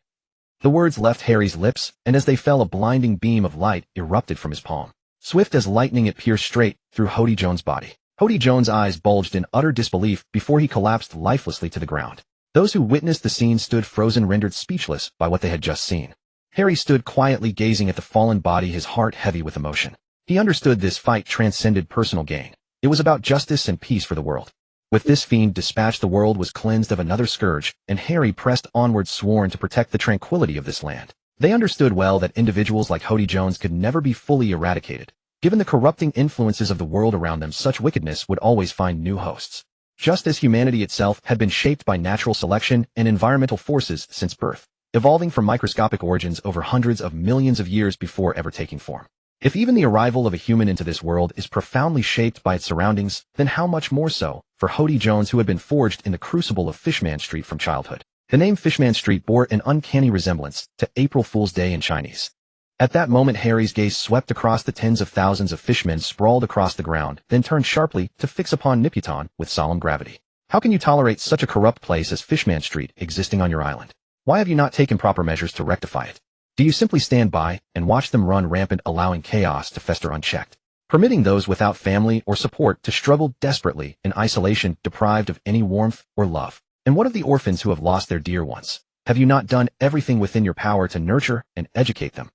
The words left Harry's lips, and as they fell, a blinding beam of light erupted from his palm. Swift as lightning, it pierced straight through Hody Jones' body. Hody Jones' eyes bulged in utter disbelief before he collapsed lifelessly to the ground. Those who witnessed the scene stood frozen, rendered speechless by what they had just seen. Harry stood quietly gazing at the fallen body, his heart heavy with emotion. He understood this fight transcended personal gain. It was about justice and peace for the world. With this fiend dispatched, the world was cleansed of another scourge, and Harry pressed onward, sworn to protect the tranquility of this land. They understood well that individuals like Hody Jones could never be fully eradicated. Given the corrupting influences of the world around them, such wickedness would always find new hosts. Just as humanity itself had been shaped by natural selection and environmental forces since birth, evolving from microscopic origins over hundreds of millions of years before ever taking form. If even the arrival of a human into this world is profoundly shaped by its surroundings, then how much more so for Hody Jones, who had been forged in the crucible of Fishman Street from childhood. The name Fishman Street bore an uncanny resemblance to April Fool's Day in Chinese. At that moment, Harry's gaze swept across the tens of thousands of fishmen sprawled across the ground, then turned sharply to fix upon Niputan with solemn gravity. How can you tolerate such a corrupt place as Fishman Street existing on your island? Why have you not taken proper measures to rectify it? Do you simply stand by and watch them run rampant, allowing chaos to fester unchecked? Permitting those without family or support to struggle desperately in isolation, deprived of any warmth or love? And what of the orphans who have lost their dear ones? Have you not done everything within your power to nurture and educate them?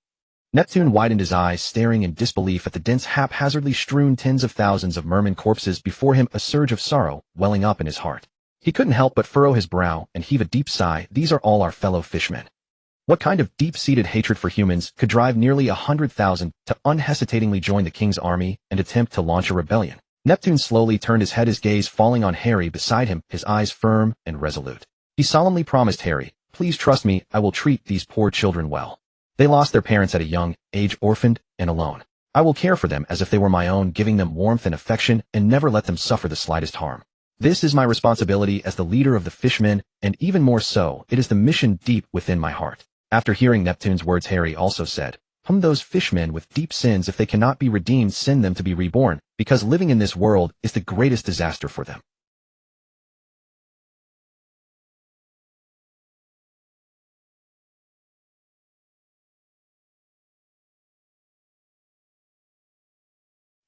Neptune widened his eyes, staring in disbelief at the dense, haphazardly strewn tens of thousands of merman corpses before him, a surge of sorrow welling up in his heart. He couldn't help but furrow his brow and heave a deep sigh. These are all our fellow fishmen. What kind of deep-seated hatred for humans could drive nearly 100,000 to unhesitatingly join the king's army and attempt to launch a rebellion? Neptune slowly turned his head, his gaze falling on Harry beside him, his eyes firm and resolute. He solemnly promised Harry, "Please trust me, I will treat these poor children well. They lost their parents at a young age, orphaned and alone. I will care for them as if they were my own, giving them warmth and affection and never let them suffer the slightest harm. This is my responsibility as the leader of the fishmen, and even more so, it is the mission deep within my heart." After hearing Neptune's words, Harry also said, Those fishmen with deep sins, if they cannot be redeemed, send them to be reborn, because living in this world is the greatest disaster for them."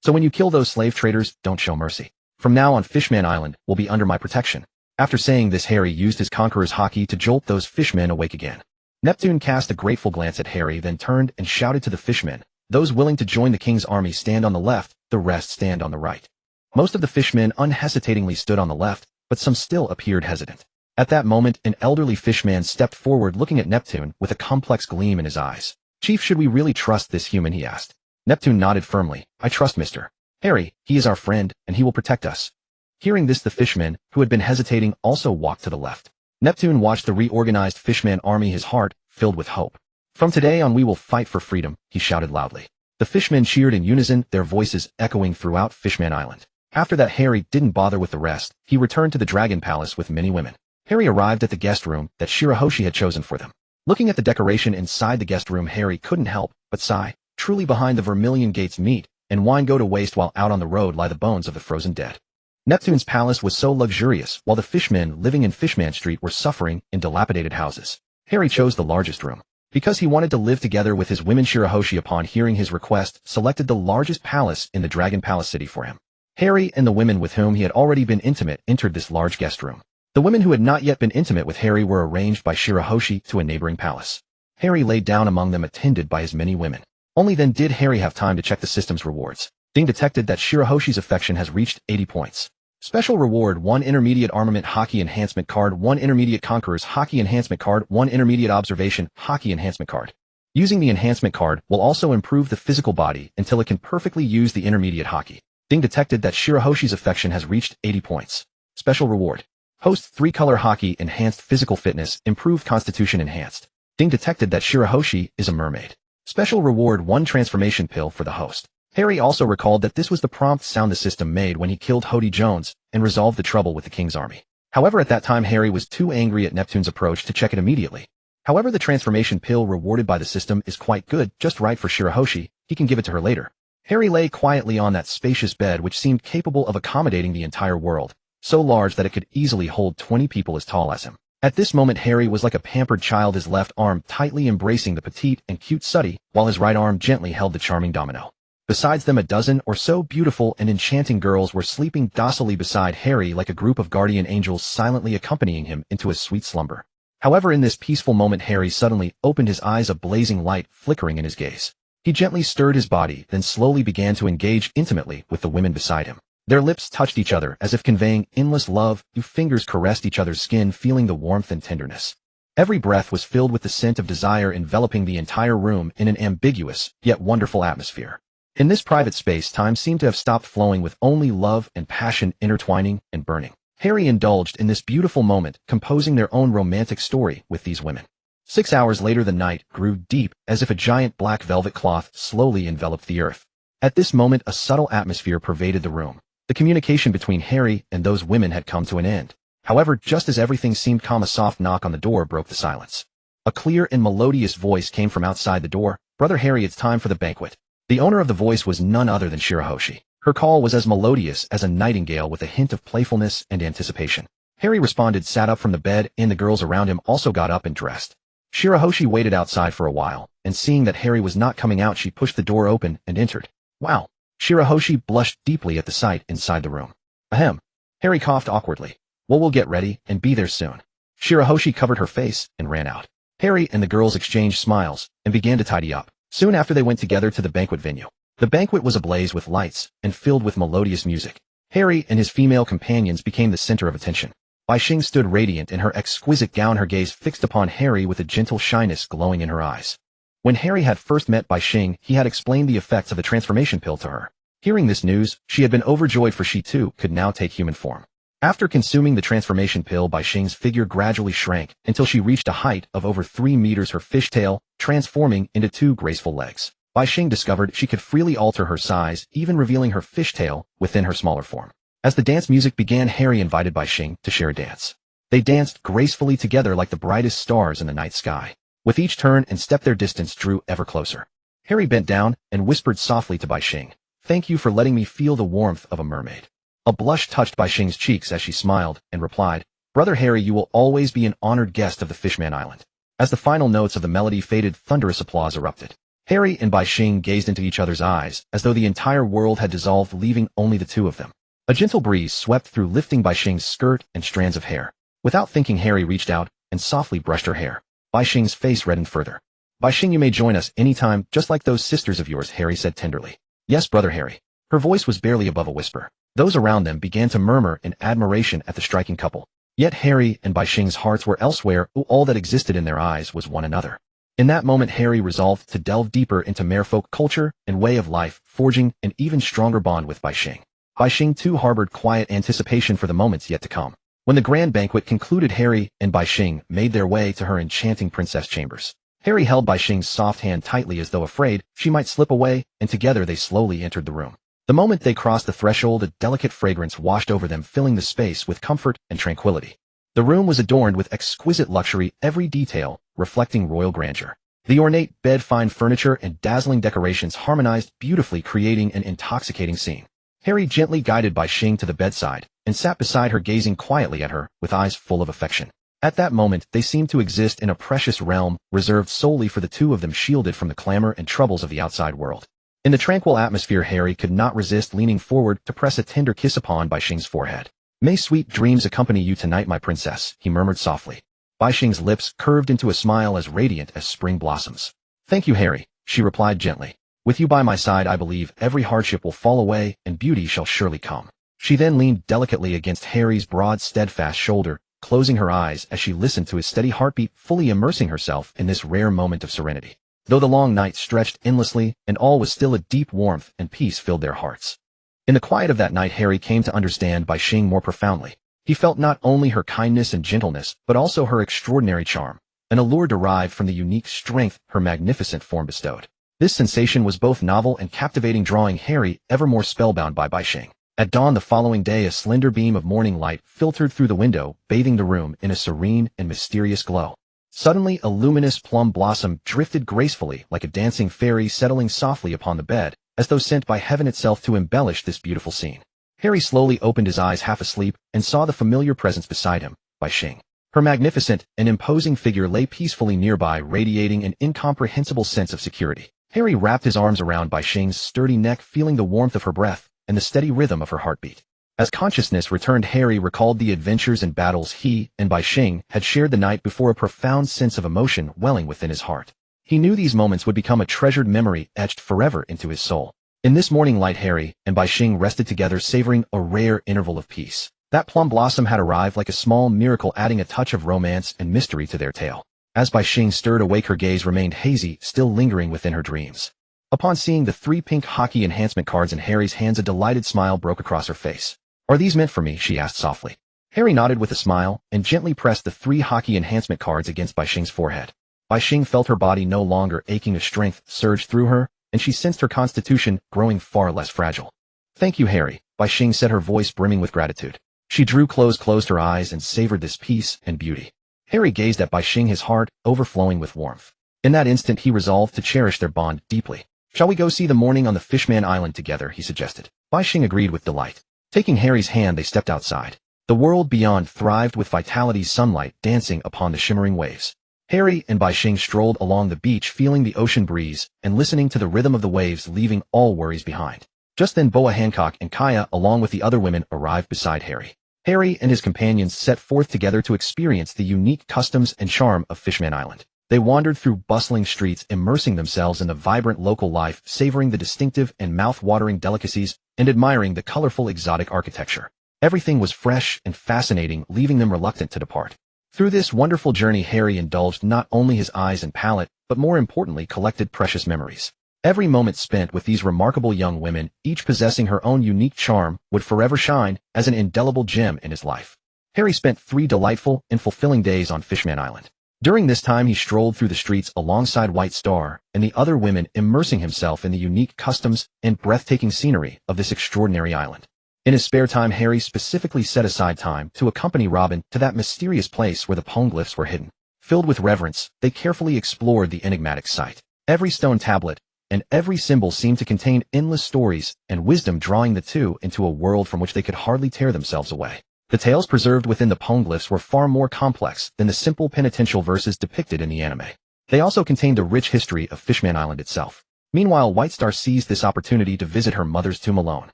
So when you kill those slave traders, don't show mercy. From now on, Fishman Island will be under my protection. After saying this, Harry used his conqueror's Haki to jolt those fishmen awake again. Neptune cast a grateful glance at Harry, then turned and shouted to the fishmen, "Those willing to join the king's army stand on the left, the rest stand on the right." Most of the fishmen unhesitatingly stood on the left, but some still appeared hesitant. At that moment, an elderly fishman stepped forward, looking at Neptune with a complex gleam in his eyes. "Chief, should we really trust this human?" he asked. Neptune nodded firmly. "I trust Mr. Harry. He is our friend, and he will protect us." Hearing this, the fishman, who had been hesitating, also walked to the left. Neptune watched the reorganized fishman army, his heart filled with hope. "From today on, we will fight for freedom," he shouted loudly. The fishmen cheered in unison, their voices echoing throughout Fishman Island. After that, Harry didn't bother with the rest. He returned to the Dragon Palace with many women. Harry arrived at the guest room that Shirahoshi had chosen for them. Looking at the decoration inside the guest room, Harry couldn't help but sigh. Truly, behind the vermilion gates, meat and wine go to waste, while out on the road lie the bones of the frozen dead. Neptune's palace was so luxurious, while the fishmen living in Fishman Street were suffering in dilapidated houses. Harry chose the largest room. Because he wanted to live together with his women, Shirahoshi, upon hearing his request, selected the largest palace in the Dragon Palace city for him. Harry and the women with whom he had already been intimate entered this large guest room. The women who had not yet been intimate with Harry were arranged by Shirahoshi to a neighboring palace. Harry lay down among them, attended by his many women. Only then did Harry have time to check the system's rewards. Ding detected that Shirahoshi's affection has reached 80 points. Special reward: 1 intermediate armament Haki enhancement card, 1 intermediate conqueror's Haki enhancement card, 1 intermediate observation Haki enhancement card. Using the enhancement card will also improve the physical body until it can perfectly use the intermediate Haki. Ding detected that Shirahoshi's affection has reached 80 points. Special reward: host 3-color Haki enhanced physical fitness, improved constitution enhanced. Ding detected that Shirahoshi is a mermaid. Special reward: 1 transformation pill for the host. Harry also recalled that this was the prompt sound the system made when he killed Hody Jones and resolved the trouble with the king's army. However, at that time Harry was too angry at Neptune's approach to check it immediately. However, the transformation pill rewarded by the system is quite good, just right for Shirahoshi. He can give it to her later. Harry lay quietly on that spacious bed which seemed capable of accommodating the entire world, so large that it could easily hold 20 people as tall as him. At this moment Harry was like a pampered child, his left arm tightly embracing the petite and cute Sooty, while his right arm gently held the charming Domino. Besides them, a dozen or so beautiful and enchanting girls were sleeping docilely beside Harry like a group of guardian angels, silently accompanying him into a sweet slumber. However, in this peaceful moment Harry suddenly opened his eyes, a blazing light flickering in his gaze. He gently stirred his body, then slowly began to engage intimately with the women beside him. Their lips touched each other as if conveying endless love, their fingers caressed each other's skin, feeling the warmth and tenderness. Every breath was filled with the scent of desire, enveloping the entire room in an ambiguous yet wonderful atmosphere. In this private space, time seemed to have stopped flowing, with only love and passion intertwining and burning. Harry indulged in this beautiful moment, composing their own romantic story with these women. 6 hours later the night grew deep, as if a giant black velvet cloth slowly enveloped the earth. At this moment a subtle atmosphere pervaded the room. The communication between Harry and those women had come to an end. However, just as everything seemed calm, a soft knock on the door broke the silence. A clear and melodious voice came from outside the door. "Brother Harry, it's time for the banquet." The owner of the voice was none other than Shirahoshi. Her call was as melodious as a nightingale, with a hint of playfulness and anticipation. Harry responded, sat up from the bed, and the girls around him also got up and dressed. Shirahoshi waited outside for a while, and seeing that Harry was not coming out, she pushed the door open and entered. "Wow." Shirahoshi blushed deeply at the sight inside the room. "Ahem." Harry coughed awkwardly. "Well, we'll get ready and be there soon." Shirahoshi covered her face and ran out. Harry and the girls exchanged smiles and began to tidy up. Soon after they went together to the banquet venue. The banquet was ablaze with lights and filled with melodious music. Harry and his female companions became the center of attention. Bai Xing stood radiant in her exquisite gown, her gaze fixed upon Harry with a gentle shyness glowing in her eyes. When Harry had first met Bai Xing, he had explained the effects of the transformation pill to her. Hearing this news, she had been overjoyed, for she too could now take human form. After consuming the transformation pill, Bai Xing's figure gradually shrank until she reached a height of over 3 meters, her fishtail transforming into 2 graceful legs. Bai Xing discovered she could freely alter her size, even revealing her fishtail within her smaller form. As the dance music began, Harry invited Bai Xing to share a dance. They danced gracefully together like the brightest stars in the night sky. With each turn and step their distance drew ever closer. Harry bent down and whispered softly to Bai Xing, "Thank you for letting me feel the warmth of a mermaid." A blush touched Bai Xing's cheeks as she smiled and replied, "Brother Harry, you will always be an honored guest of the Fishman Island." As the final notes of the melody faded, thunderous applause erupted. Harry and Bai Xing gazed into each other's eyes, as though the entire world had dissolved, leaving only the two of them. A gentle breeze swept through, lifting Bai Xing's skirt and strands of hair. Without thinking, Harry reached out and softly brushed her hair. Bai Xing's face reddened further. "Bai Xing, you may join us anytime, just like those sisters of yours," Harry said tenderly. "Yes, Brother Harry." Her voice was barely above a whisper. Those around them began to murmur in admiration at the striking couple. Yet Harry and Bai Xing's hearts were elsewhere. All that existed in their eyes was one another. In that moment, Harry resolved to delve deeper into merfolk culture and way of life, forging an even stronger bond with Bai Xing. Bai Xing too harbored quiet anticipation for the moments yet to come. When the grand banquet concluded, Harry and Bai Xing made their way to her enchanting princess chambers. Harry held Bai Xing's soft hand tightly, as though afraid she might slip away, and together they slowly entered the room. The moment they crossed the threshold, a delicate fragrance washed over them, filling the space with comfort and tranquility. The room was adorned with exquisite luxury, every detail reflecting royal grandeur. The ornate bed, fine furniture, and dazzling decorations harmonized beautifully, creating an intoxicating scene. Harry gently guided Bai Xing to the bedside and sat beside her, gazing quietly at her with eyes full of affection. At that moment, they seemed to exist in a precious realm, reserved solely for the two of them, shielded from the clamor and troubles of the outside world. In the tranquil atmosphere, Harry could not resist leaning forward to press a tender kiss upon Bai Xing's forehead. "May sweet dreams accompany you tonight, my princess," he murmured softly. Bai Xing's lips curved into a smile as radiant as spring blossoms. "Thank you, Harry," she replied gently. "With you by my side, I believe every hardship will fall away and beauty shall surely come." She then leaned delicately against Harry's broad, steadfast shoulder, closing her eyes as she listened to his steady heartbeat, fully immersing herself in this rare moment of serenity. Though the long night stretched endlessly and all was still, a deep warmth and peace filled their hearts. In the quiet of that night, Harry came to understand Bai Xing more profoundly. He felt not only her kindness and gentleness, but also her extraordinary charm, an allure derived from the unique strength her magnificent form bestowed. This sensation was both novel and captivating, drawing Harry ever more spellbound by Bai Xing. At dawn the following day, a slender beam of morning light filtered through the window, bathing the room in a serene and mysterious glow. Suddenly, a luminous plum blossom drifted gracefully like a dancing fairy, settling softly upon the bed, as though sent by heaven itself to embellish this beautiful scene. Harry slowly opened his eyes, half asleep, and saw the familiar presence beside him, Bai Xing. Her magnificent and imposing figure lay peacefully nearby, radiating an incomprehensible sense of security. Harry wrapped his arms around Bai Xing's sturdy neck, feeling the warmth of her breath and the steady rhythm of her heartbeat. As consciousness returned, Harry recalled the adventures and battles he and Bai Xing had shared the night before, a profound sense of emotion welling within his heart. He knew these moments would become a treasured memory etched forever into his soul. In this morning light, Harry and Bai Xing rested together, savoring a rare interval of peace. That plum blossom had arrived like a small miracle, adding a touch of romance and mystery to their tale. As Bai Xing stirred awake, her gaze remained hazy, still lingering within her dreams. Upon seeing the 3 pink Haki enhancement cards in Harry's hands, a delighted smile broke across her face. "Are these meant for me?" she asked softly. Harry nodded with a smile and gently pressed the 3 Haki enhancement cards against Bai Xing's forehead. Bai Xing felt her body no longer aching, a strength surged through her, and she sensed her constitution growing far less fragile. "Thank you, Harry," Bai Xing said, her voice brimming with gratitude. She drew closed her eyes and savored this peace and beauty. Harry gazed at Bai Xing, his heart overflowing with warmth. In that instant, he resolved to cherish their bond deeply. "Shall we go see the morning on the Fishman Island together?" he suggested. Bai Xing agreed with delight. Taking Harry's hand, they stepped outside. The world beyond thrived with vitality, sunlight dancing upon the shimmering waves. Harry and Bai Xing strolled along the beach, feeling the ocean breeze and listening to the rhythm of the waves, leaving all worries behind. Just then, Boa Hancock and Kaya, along with the other women, arrived beside Harry. Harry and his companions set forth together to experience the unique customs and charm of Fishman Island. They wandered through bustling streets, immersing themselves in the vibrant local life, savoring the distinctive and mouth-watering delicacies, and admiring the colorful exotic architecture. Everything was fresh and fascinating, leaving them reluctant to depart. Through this wonderful journey, Harry indulged not only his eyes and palate, but more importantly, collected precious memories. Every moment spent with these remarkable young women, each possessing her own unique charm, would forever shine as an indelible gem in his life. Harry spent 3 delightful and fulfilling days on Fishman Island. During this time, he strolled through the streets alongside White Star and the other women, immersing himself in the unique customs and breathtaking scenery of this extraordinary island. In his spare time, Harry specifically set aside time to accompany Robin to that mysterious place where the poneglyphs were hidden. Filled with reverence, they carefully explored the enigmatic site. Every stone tablet and every symbol seemed to contain endless stories and wisdom, drawing the two into a world from which they could hardly tear themselves away. The tales preserved within the poneglyphs were far more complex than the simple penitential verses depicted in the anime. They also contained a rich history of Fishman Island itself. Meanwhile, White Star seized this opportunity to visit her mother's tomb alone.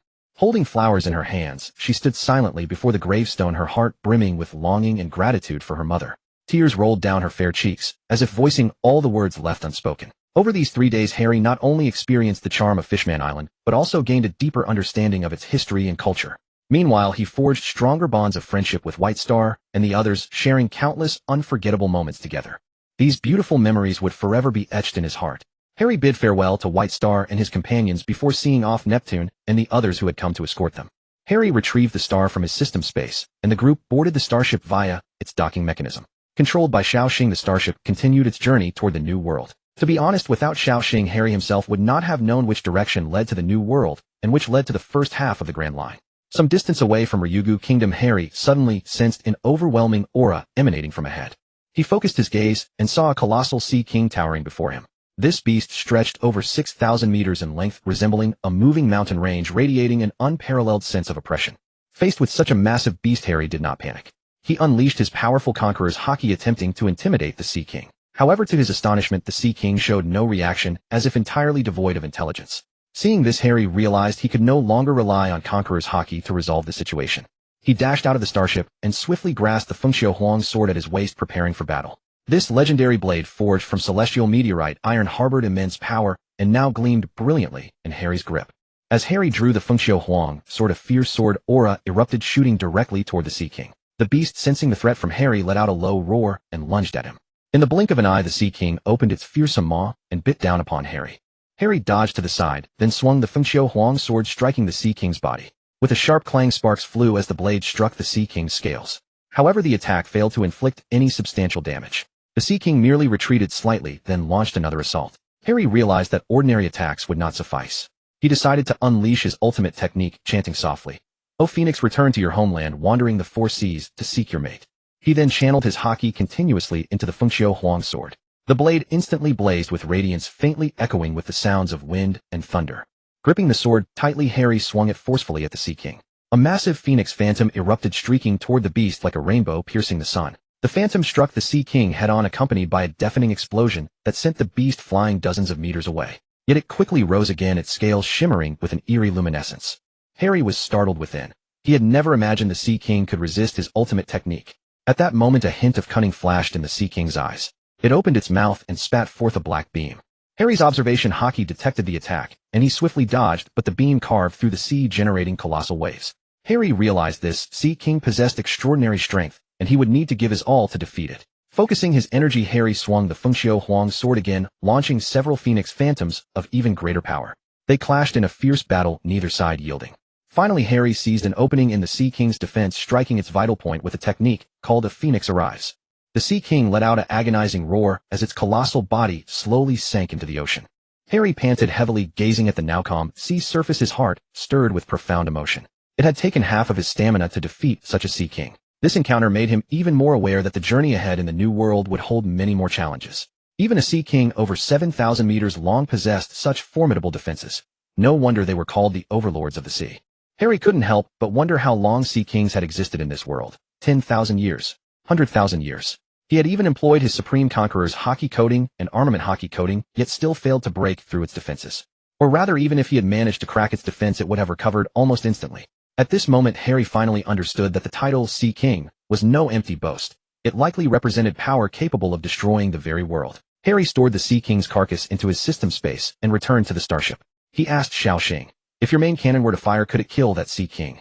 Holding flowers in her hands, she stood silently before the gravestone, her heart brimming with longing and gratitude for her mother. Tears rolled down her fair cheeks, as if voicing all the words left unspoken. Over these 3 days, Harry not only experienced the charm of Fishman Island, but also gained a deeper understanding of its history and culture. Meanwhile, he forged stronger bonds of friendship with White Star and the others, sharing countless unforgettable moments together. These beautiful memories would forever be etched in his heart. Harry bid farewell to White Star and his companions before seeing off Neptune and the others who had come to escort them. Harry retrieved the star from his system space, and the group boarded the starship via its docking mechanism. Controlled by Shaoxing, the starship continued its journey toward the New World. To be honest, without Shaoxing, Harry himself would not have known which direction led to the New World and which led to the first half of the Grand Line. Some distance away from Ryugu Kingdom, Harry suddenly sensed an overwhelming aura emanating from ahead. He focused his gaze and saw a colossal sea king towering before him. This beast stretched over 6,000 meters in length, resembling a moving mountain range, radiating an unparalleled sense of oppression. Faced with such a massive beast, Harry did not panic. He unleashed his powerful conqueror's Haki, attempting to intimidate the Sea King. However, to his astonishment, the Sea King showed no reaction, as if entirely devoid of intelligence. Seeing this, Harry realized he could no longer rely on Conqueror's Haki to resolve the situation. He dashed out of the starship and swiftly grasped the Fengxiu Huang's sword at his waist, preparing for battle. This legendary blade, forged from celestial meteorite iron, harbored immense power and now gleamed brilliantly in Harry's grip. As Harry drew the Fengxiu Huang sword, a fierce sword aura erupted, shooting directly toward the Sea King. The beast, sensing the threat from Harry, let out a low roar and lunged at him. In the blink of an eye, the Sea King opened its fearsome maw and bit down upon Harry. Harry dodged to the side, then swung the Fengxiu Huang sword, striking the Sea King's body. With a sharp clang, sparks flew as the blade struck the Sea King's scales. However, the attack failed to inflict any substantial damage. The Sea King merely retreated slightly, then launched another assault. Harry realized that ordinary attacks would not suffice. He decided to unleash his ultimate technique, chanting softly, "O Phoenix, return to your homeland, wandering the four seas to seek your mate." He then channeled his Haki continuously into the Fengxiu Huang sword. The blade instantly blazed with radiance, faintly echoing with the sounds of wind and thunder. Gripping the sword tightly, Harry swung it forcefully at the Sea King. A massive phoenix phantom erupted, streaking toward the beast like a rainbow piercing the sun. The phantom struck the Sea King head-on, accompanied by a deafening explosion that sent the beast flying dozens of meters away. Yet it quickly rose again, its scales shimmering with an eerie luminescence. Harry was startled within. He had never imagined the Sea King could resist his ultimate technique. At that moment, a hint of cunning flashed in the Sea King's eyes. It opened its mouth and spat forth a black beam. Harry's observation Haki detected the attack, and he swiftly dodged, but the beam carved through the sea, generating colossal waves. Harry realized this Sea King possessed extraordinary strength, and he would need to give his all to defeat it. Focusing his energy, Harry swung the Fengxiu Huang sword again, launching several phoenix phantoms of even greater power. They clashed in a fierce battle, neither side yielding. Finally, Harry seized an opening in the Sea King's defense, striking its vital point with a technique called a Phoenix Arrives. The Sea King let out an agonizing roar as its colossal body slowly sank into the ocean. Harry panted heavily, gazing at the now calm sea surface, his heart stirred with profound emotion. It had taken half of his stamina to defeat such a Sea King. This encounter made him even more aware that the journey ahead in the new world would hold many more challenges. Even a Sea King over 7,000 meters long possessed such formidable defenses. No wonder they were called the overlords of the sea. Harry couldn't help but wonder how long Sea Kings had existed in this world. 10,000 years. 100,000 years. He had even employed his Supreme Conqueror's Haki coating and armament Haki coating, yet still failed to break through its defenses. Or rather, even if he had managed to crack its defense, it would have recovered almost instantly. At this moment, Harry finally understood that the title Sea King was no empty boast. It likely represented power capable of destroying the very world. Harry stored the Sea King's carcass into his system space and returned to the starship. He asked Xiaoxing, "If your main cannon were to fire, could it kill that Sea King?"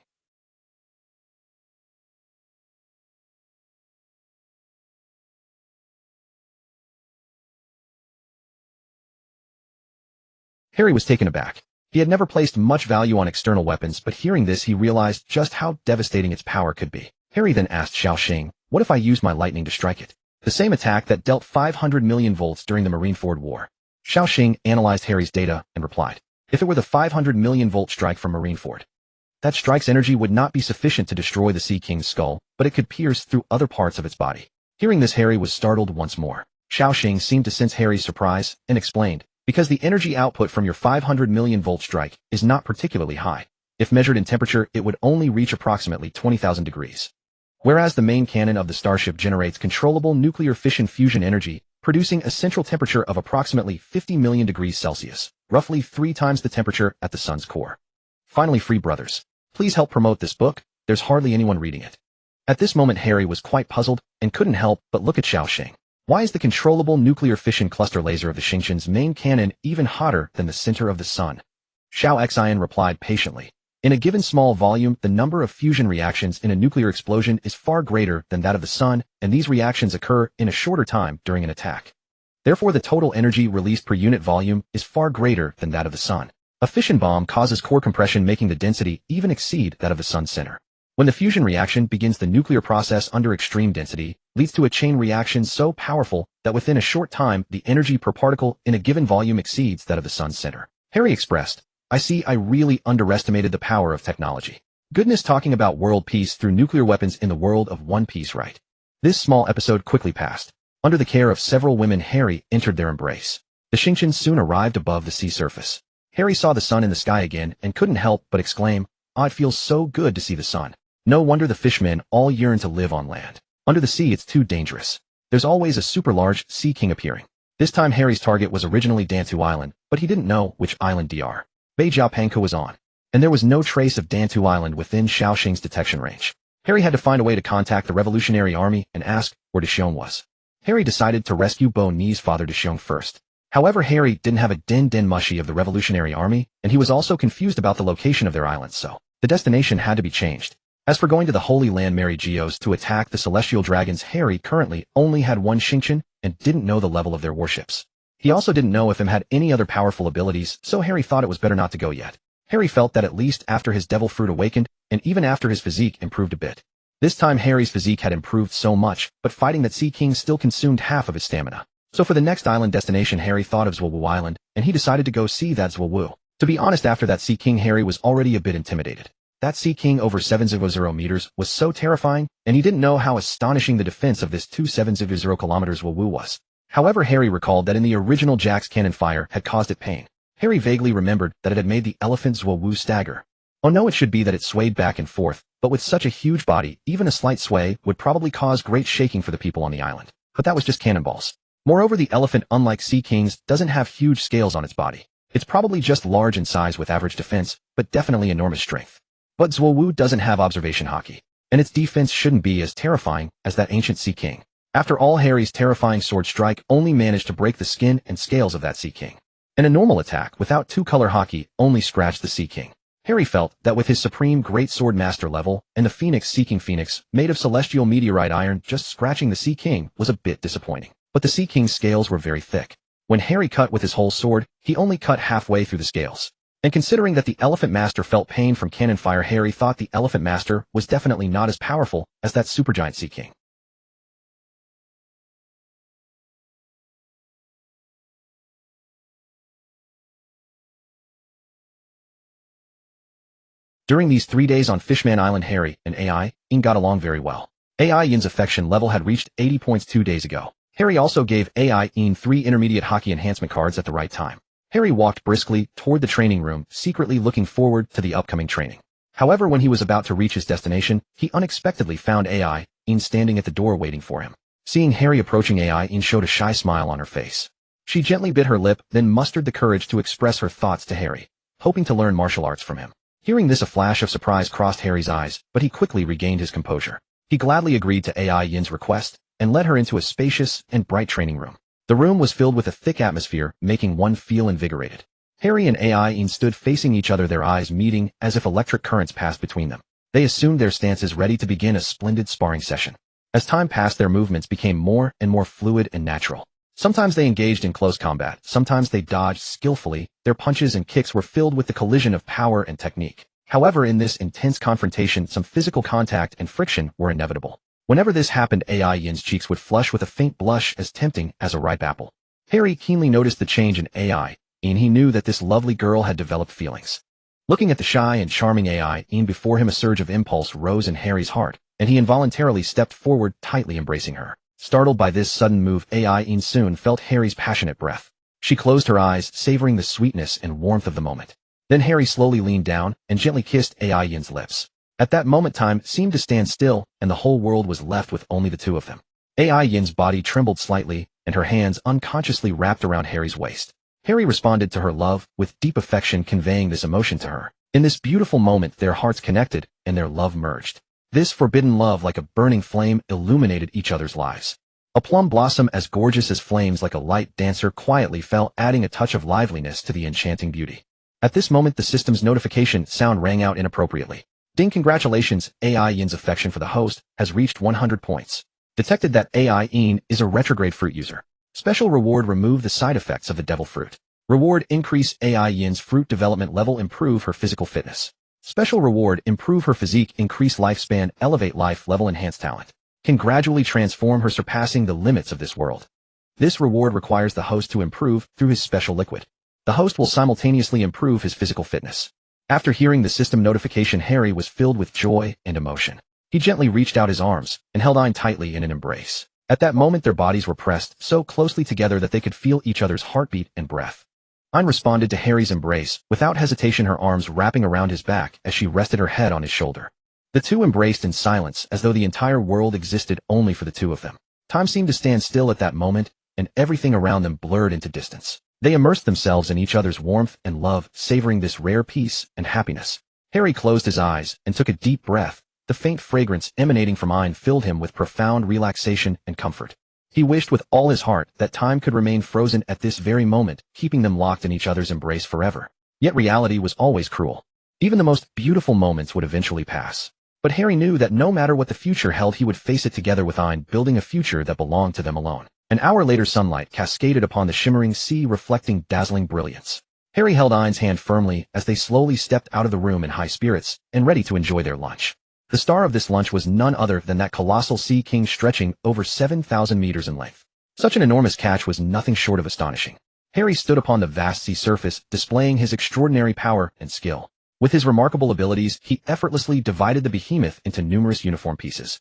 Harry was taken aback. He had never placed much value on external weapons, but hearing this, he realized just how devastating its power could be. Harry then asked Xiaoxing, "What if I use my lightning to strike it?" The same attack that dealt 500 million volts during the Marineford War. Xiaoxing analyzed Harry's data and replied, "If it were the 500 million volt strike from Marineford, that strike's energy would not be sufficient to destroy the Sea King's skull, but it could pierce through other parts of its body." Hearing this, Harry was startled once more. Xiaoxing seemed to sense Harry's surprise and explained, "Because the energy output from your 500 million volt strike is not particularly high. If measured in temperature, it would only reach approximately 20,000 degrees. Whereas the main cannon of the starship generates controllable nuclear fission fusion energy, producing a central temperature of approximately 50 million degrees Celsius, roughly 3 times the temperature at the sun's core." Finally, Free Brothers, please help promote this book. There's hardly anyone reading it. At this moment, Harry was quite puzzled and couldn't help but look at Xiaoxing. Why is the controllable nuclear fission cluster laser of the Xingqian's main cannon even hotter than the center of the sun? Xiaoxian replied patiently, "In a given small volume, the number of fusion reactions in a nuclear explosion is far greater than that of the sun, and these reactions occur in a shorter time during an attack. Therefore, the total energy released per unit volume is far greater than that of the sun. A fission bomb causes core compression, making the density even exceed that of the sun's center. When the fusion reaction begins, the nuclear process under extreme density leads to a chain reaction so powerful that within a short time, the energy per particle in a given volume exceeds that of the sun's center." Harry expressed, "I see, I really underestimated the power of technology. Goodness, talking about world peace through nuclear weapons in the world of One Piece, right?" This small episode quickly passed. Under the care of several women, Harry entered their embrace. The Xingqian soon arrived above the sea surface. Harry saw the sun in the sky again and couldn't help but exclaim, "Oh, it feels so good to see the sun." No wonder the fishmen all yearn to live on land. Under the sea it's too dangerous. There's always a super large sea king appearing. This time Harry's target was originally Dantu Island, but he didn't know which island Dr. Beijiapanka was on. And there was no trace of Dantu Island within Shaoxing's detection range. Harry had to find a way to contact the Revolutionary Army and ask where Dexiong was. Harry decided to rescue Bo Ni's father Dexiong first. However, Harry didn't have a din mushy of the Revolutionary Army, and he was also confused about the location of their island, so the destination had to be changed. As for going to the Holy Land Mary Geos to attack the Celestial Dragons, Harry currently only had one Xingqian and didn't know the level of their warships. He also didn't know if him had any other powerful abilities, so Harry thought it was better not to go yet. Harry felt that at least after his devil fruit awakened, and even after his physique improved a bit. This time Harry's physique had improved so much, but fighting that Sea King still consumed half of his stamina. So for the next island destination Harry thought of Zhuowu Island, and he decided to go see that Zhuowu. To be honest, after that Sea King Harry was already a bit intimidated. That Sea King over 700 meters was so terrifying, and he didn't know how astonishing the defense of this 2700 kilometers Zhuowu was. However, Harry recalled that in the original Jack's cannon fire had caused it pain. Harry vaguely remembered that it had made the elephant Zhuowu stagger. Oh no, it should be that it swayed back and forth, but with such a huge body, even a slight sway would probably cause great shaking for the people on the island. But that was just cannonballs. Moreover, the elephant, unlike Sea Kings, doesn't have huge scales on its body. It's probably just large in size with average defense, but definitely enormous strength. But Zhuowu doesn't have observation Haki, and its defense shouldn't be as terrifying as that ancient Sea King. After all, Harry's terrifying sword strike only managed to break the skin and scales of that Sea King. And a normal attack without two-color Haki only scratched the Sea King. Harry felt that with his supreme great sword master level and the Phoenix Seeking Phoenix made of celestial meteorite iron, just scratching the Sea King was a bit disappointing. But the Sea King's scales were very thick. When Harry cut with his whole sword, he only cut halfway through the scales. And considering that the Elephant Master felt pain from cannon fire, Harry thought the Elephant Master was definitely not as powerful as that supergiant Sea King. During these 3 days on Fishman Island, Harry and AI Yin got along very well. AI Yin's affection level had reached 80 points 2 days ago. Harry also gave AI Yin 3 intermediate Haki enhancement cards at the right time. Harry walked briskly toward the training room, secretly looking forward to the upcoming training. However, when he was about to reach his destination, he unexpectedly found AI Yin standing at the door waiting for him. Seeing Harry approaching, AI Yin showed a shy smile on her face. She gently bit her lip, then mustered the courage to express her thoughts to Harry, hoping to learn martial arts from him. Hearing this, a flash of surprise crossed Harry's eyes, but he quickly regained his composure. He gladly agreed to AI Yin's request and led her into a spacious and bright training room. The room was filled with a thick atmosphere, making one feel invigorated. Harry and AI Yin stood facing each other, their eyes meeting as if electric currents passed between them. They assumed their stances, ready to begin a splendid sparring session. As time passed, their movements became more and more fluid and natural. Sometimes they engaged in close combat, sometimes they dodged skillfully. Their punches and kicks were filled with the collision of power and technique. However, in this intense confrontation, some physical contact and friction were inevitable. Whenever this happened, AI Yin's cheeks would flush with a faint blush as tempting as a ripe apple. Harry keenly noticed the change in AI Yin. He knew that this lovely girl had developed feelings. Looking at the shy and charming AI Yin before him, a surge of impulse rose in Harry's heart, and he involuntarily stepped forward, tightly embracing her. Startled by this sudden move, AI Yin soon felt Harry's passionate breath. She closed her eyes, savoring the sweetness and warmth of the moment. Then Harry slowly leaned down and gently kissed AI Yin's lips. At that moment, time seemed to stand still, and the whole world was left with only the two of them. AI Yin's body trembled slightly, and her hands unconsciously wrapped around Harry's waist. Harry responded to her love with deep affection, conveying this emotion to her. In this beautiful moment, their hearts connected, and their love merged. This forbidden love, like a burning flame, illuminated each other's lives. A plum blossom as gorgeous as flames, like a light dancer, quietly fell, adding a touch of liveliness to the enchanting beauty. At this moment, the system's notification sound rang out inappropriately. Ding! Congratulations, AI Yin's affection for the host has reached 100 points. Detected that AI Yin is a retrograde fruit user. Special reward: remove the side effects of the devil fruit. Reward: increase AI Yin's fruit development level, improve her physical fitness. Special reward: improve her physique, increase lifespan, elevate life level, enhance talent. Can gradually transform her, surpassing the limits of this world. This reward requires the host to improve through his special liquid. The host will simultaneously improve his physical fitness. After hearing the system notification, Harry was filled with joy and emotion. He gently reached out his arms and held Ayn tightly in an embrace. At that moment, their bodies were pressed so closely together that they could feel each other's heartbeat and breath. Ayn responded to Harry's embrace, without hesitation, her arms wrapping around his back as she rested her head on his shoulder. The two embraced in silence as though the entire world existed only for the two of them. Time seemed to stand still at that moment, and everything around them blurred into distance. They immersed themselves in each other's warmth and love, savoring this rare peace and happiness. Harry closed his eyes and took a deep breath. The faint fragrance emanating from Ayn filled him with profound relaxation and comfort. He wished with all his heart that time could remain frozen at this very moment, keeping them locked in each other's embrace forever. Yet reality was always cruel. Even the most beautiful moments would eventually pass. But Harry knew that no matter what the future held, he would face it together with Ayn, building a future that belonged to them alone. An hour later, sunlight cascaded upon the shimmering sea, reflecting dazzling brilliance. Harry held Ayn's hand firmly as they slowly stepped out of the room in high spirits and ready to enjoy their lunch. The star of this lunch was none other than that colossal sea king stretching over 7,000 meters in length. Such an enormous catch was nothing short of astonishing. Harry stood upon the vast sea surface, displaying his extraordinary power and skill. With his remarkable abilities, he effortlessly divided the behemoth into numerous uniform pieces.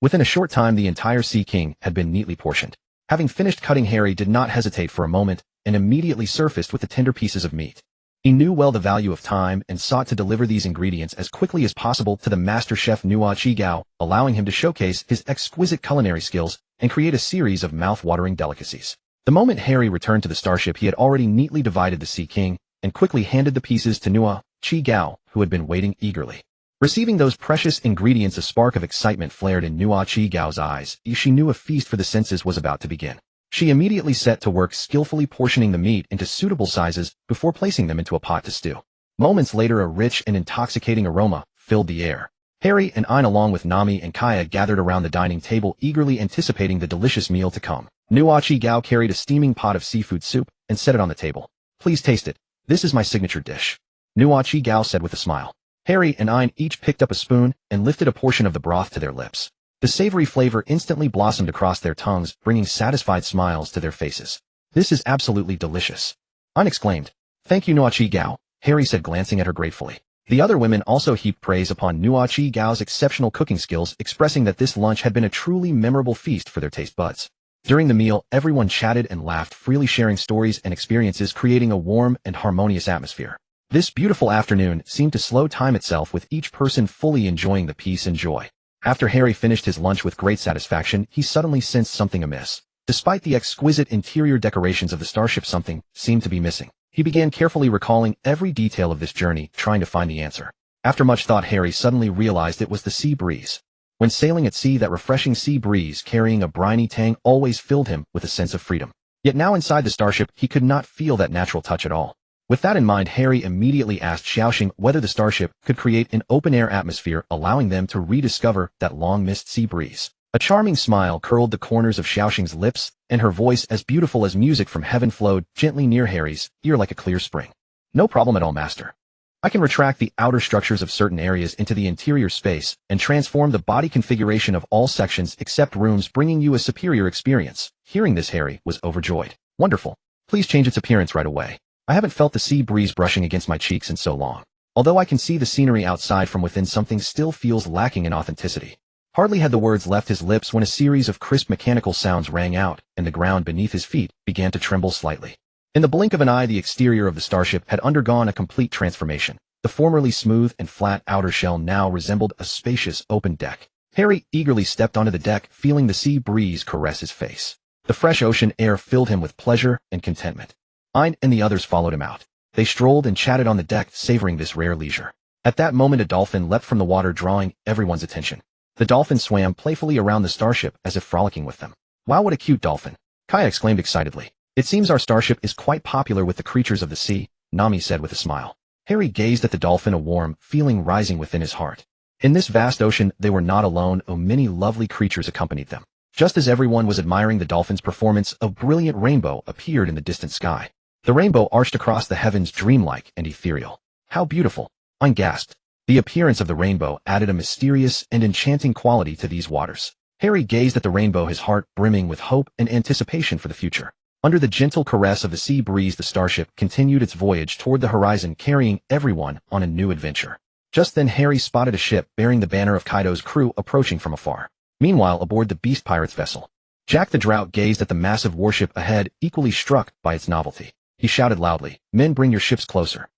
Within a short time, the entire Sea King had been neatly portioned. Having finished cutting, Harry did not hesitate for a moment and immediately surfaced with the tender pieces of meat. He knew well the value of time and sought to deliver these ingredients as quickly as possible to the master chef Nua Chi-Gao, allowing him to showcase his exquisite culinary skills and create a series of mouth-watering delicacies. The moment Harry returned to the starship, he had already neatly divided the Sea King and quickly handed the pieces to Nua Chi-Gao, who had been waiting eagerly. Receiving those precious ingredients, a spark of excitement flared in Nua Chi-Gao's eyes. She knew a feast for the senses was about to begin. She immediately set to work, skillfully portioning the meat into suitable sizes before placing them into a pot to stew. Moments later, a rich and intoxicating aroma filled the air. Harry and Ayn, along with Nami and Kaya, gathered around the dining table, eagerly anticipating the delicious meal to come. Nua Chi-Gao carried a steaming pot of seafood soup and set it on the table. "Please taste it. This is my signature dish," Nua Chi-Gao said with a smile. Harry and Ayn each picked up a spoon and lifted a portion of the broth to their lips. The savory flavor instantly blossomed across their tongues, bringing satisfied smiles to their faces. "This is absolutely delicious," Ayn exclaimed. "Thank you, Nua Chi-Gao," Harry said, glancing at her gratefully. The other women also heaped praise upon Nua Chi-Gao's exceptional cooking skills, expressing that this lunch had been a truly memorable feast for their taste buds. During the meal, everyone chatted and laughed freely, sharing stories and experiences, creating a warm and harmonious atmosphere. This beautiful afternoon seemed to slow time itself, with each person fully enjoying the peace and joy. After Harry finished his lunch with great satisfaction, he suddenly sensed something amiss. Despite the exquisite interior decorations of the starship, something seemed to be missing. He began carefully recalling every detail of this journey, trying to find the answer. After much thought, Harry suddenly realized it was the sea breeze. When sailing at sea, that refreshing sea breeze carrying a briny tang always filled him with a sense of freedom. Yet now inside the starship, he could not feel that natural touch at all. With that in mind, Harry immediately asked Xiaoxing whether the starship could create an open-air atmosphere, allowing them to rediscover that long-missed sea breeze. A charming smile curled the corners of Xiaoxing's lips, and her voice, as beautiful as music from heaven, flowed gently near Harry's ear like a clear spring. "No problem at all, Master. I can retract the outer structures of certain areas into the interior space and transform the body configuration of all sections except rooms, bringing you a superior experience." Hearing this, Harry was overjoyed. "Wonderful. Please change its appearance right away. I haven't felt the sea breeze brushing against my cheeks in so long. Although I can see the scenery outside from within, something still feels lacking in authenticity." Hardly had the words left his lips when a series of crisp mechanical sounds rang out, and the ground beneath his feet began to tremble slightly. In the blink of an eye, the exterior of the starship had undergone a complete transformation. The formerly smooth and flat outer shell now resembled a spacious open deck. Harry eagerly stepped onto the deck, feeling the sea breeze caress his face. The fresh ocean air filled him with pleasure and contentment. Ayn and the others followed him out. They strolled and chatted on the deck, savoring this rare leisure. At that moment, a dolphin leapt from the water, drawing everyone's attention. The dolphin swam playfully around the starship as if frolicking with them. "Wow, what a cute dolphin!" Kaya exclaimed excitedly. "It seems our starship is quite popular with the creatures of the sea," Nami said with a smile. Harry gazed at the dolphin, a warm feeling rising within his heart. In this vast ocean, they were not alone. Many lovely creatures accompanied them. Just as everyone was admiring the dolphin's performance, a brilliant rainbow appeared in the distant sky. The rainbow arched across the heavens, dreamlike and ethereal. "How beautiful!" Ayn gasped. The appearance of the rainbow added a mysterious and enchanting quality to these waters. Harry gazed at the rainbow, his heart brimming with hope and anticipation for the future. Under the gentle caress of the sea breeze, the starship continued its voyage toward the horizon, carrying everyone on a new adventure. Just then, Harry spotted a ship bearing the banner of Kaido's crew approaching from afar. Meanwhile, aboard the Beast Pirates vessel, Jack the Drought gazed at the massive warship ahead, equally struck by its novelty. He shouted loudly, "Men, bring your ships closer."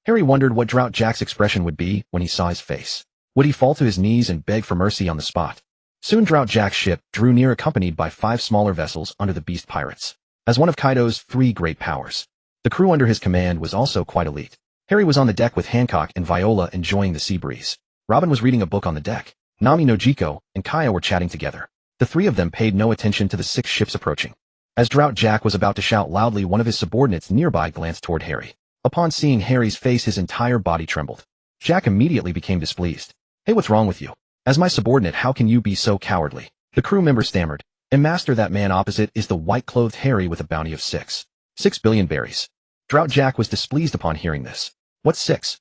Harry wondered what Drought Jack's expression would be when he saw his face. Would he fall to his knees and beg for mercy on the spot? Soon Drought Jack's ship drew near, accompanied by 5 smaller vessels under the Beast Pirates. As one of Kaido's 3 great powers, the crew under his command was also quite elite. Harry was on the deck with Hancock and Viola enjoying the sea breeze. Robin was reading a book on the deck. Nami no Jiko and Kaya were chatting together. The 3 of them paid no attention to the 6 ships approaching. As Drought Jack was about to shout loudly, one of his subordinates nearby glanced toward Harry. Upon seeing Harry's face, his entire body trembled. Jack immediately became displeased. "Hey, what's wrong with you? As my subordinate, how can you be so cowardly?" The crew member stammered. "And master, that man opposite is the white-clothed Harry with a bounty of 6 billion berries." Drought Jack was displeased upon hearing this. "What's 6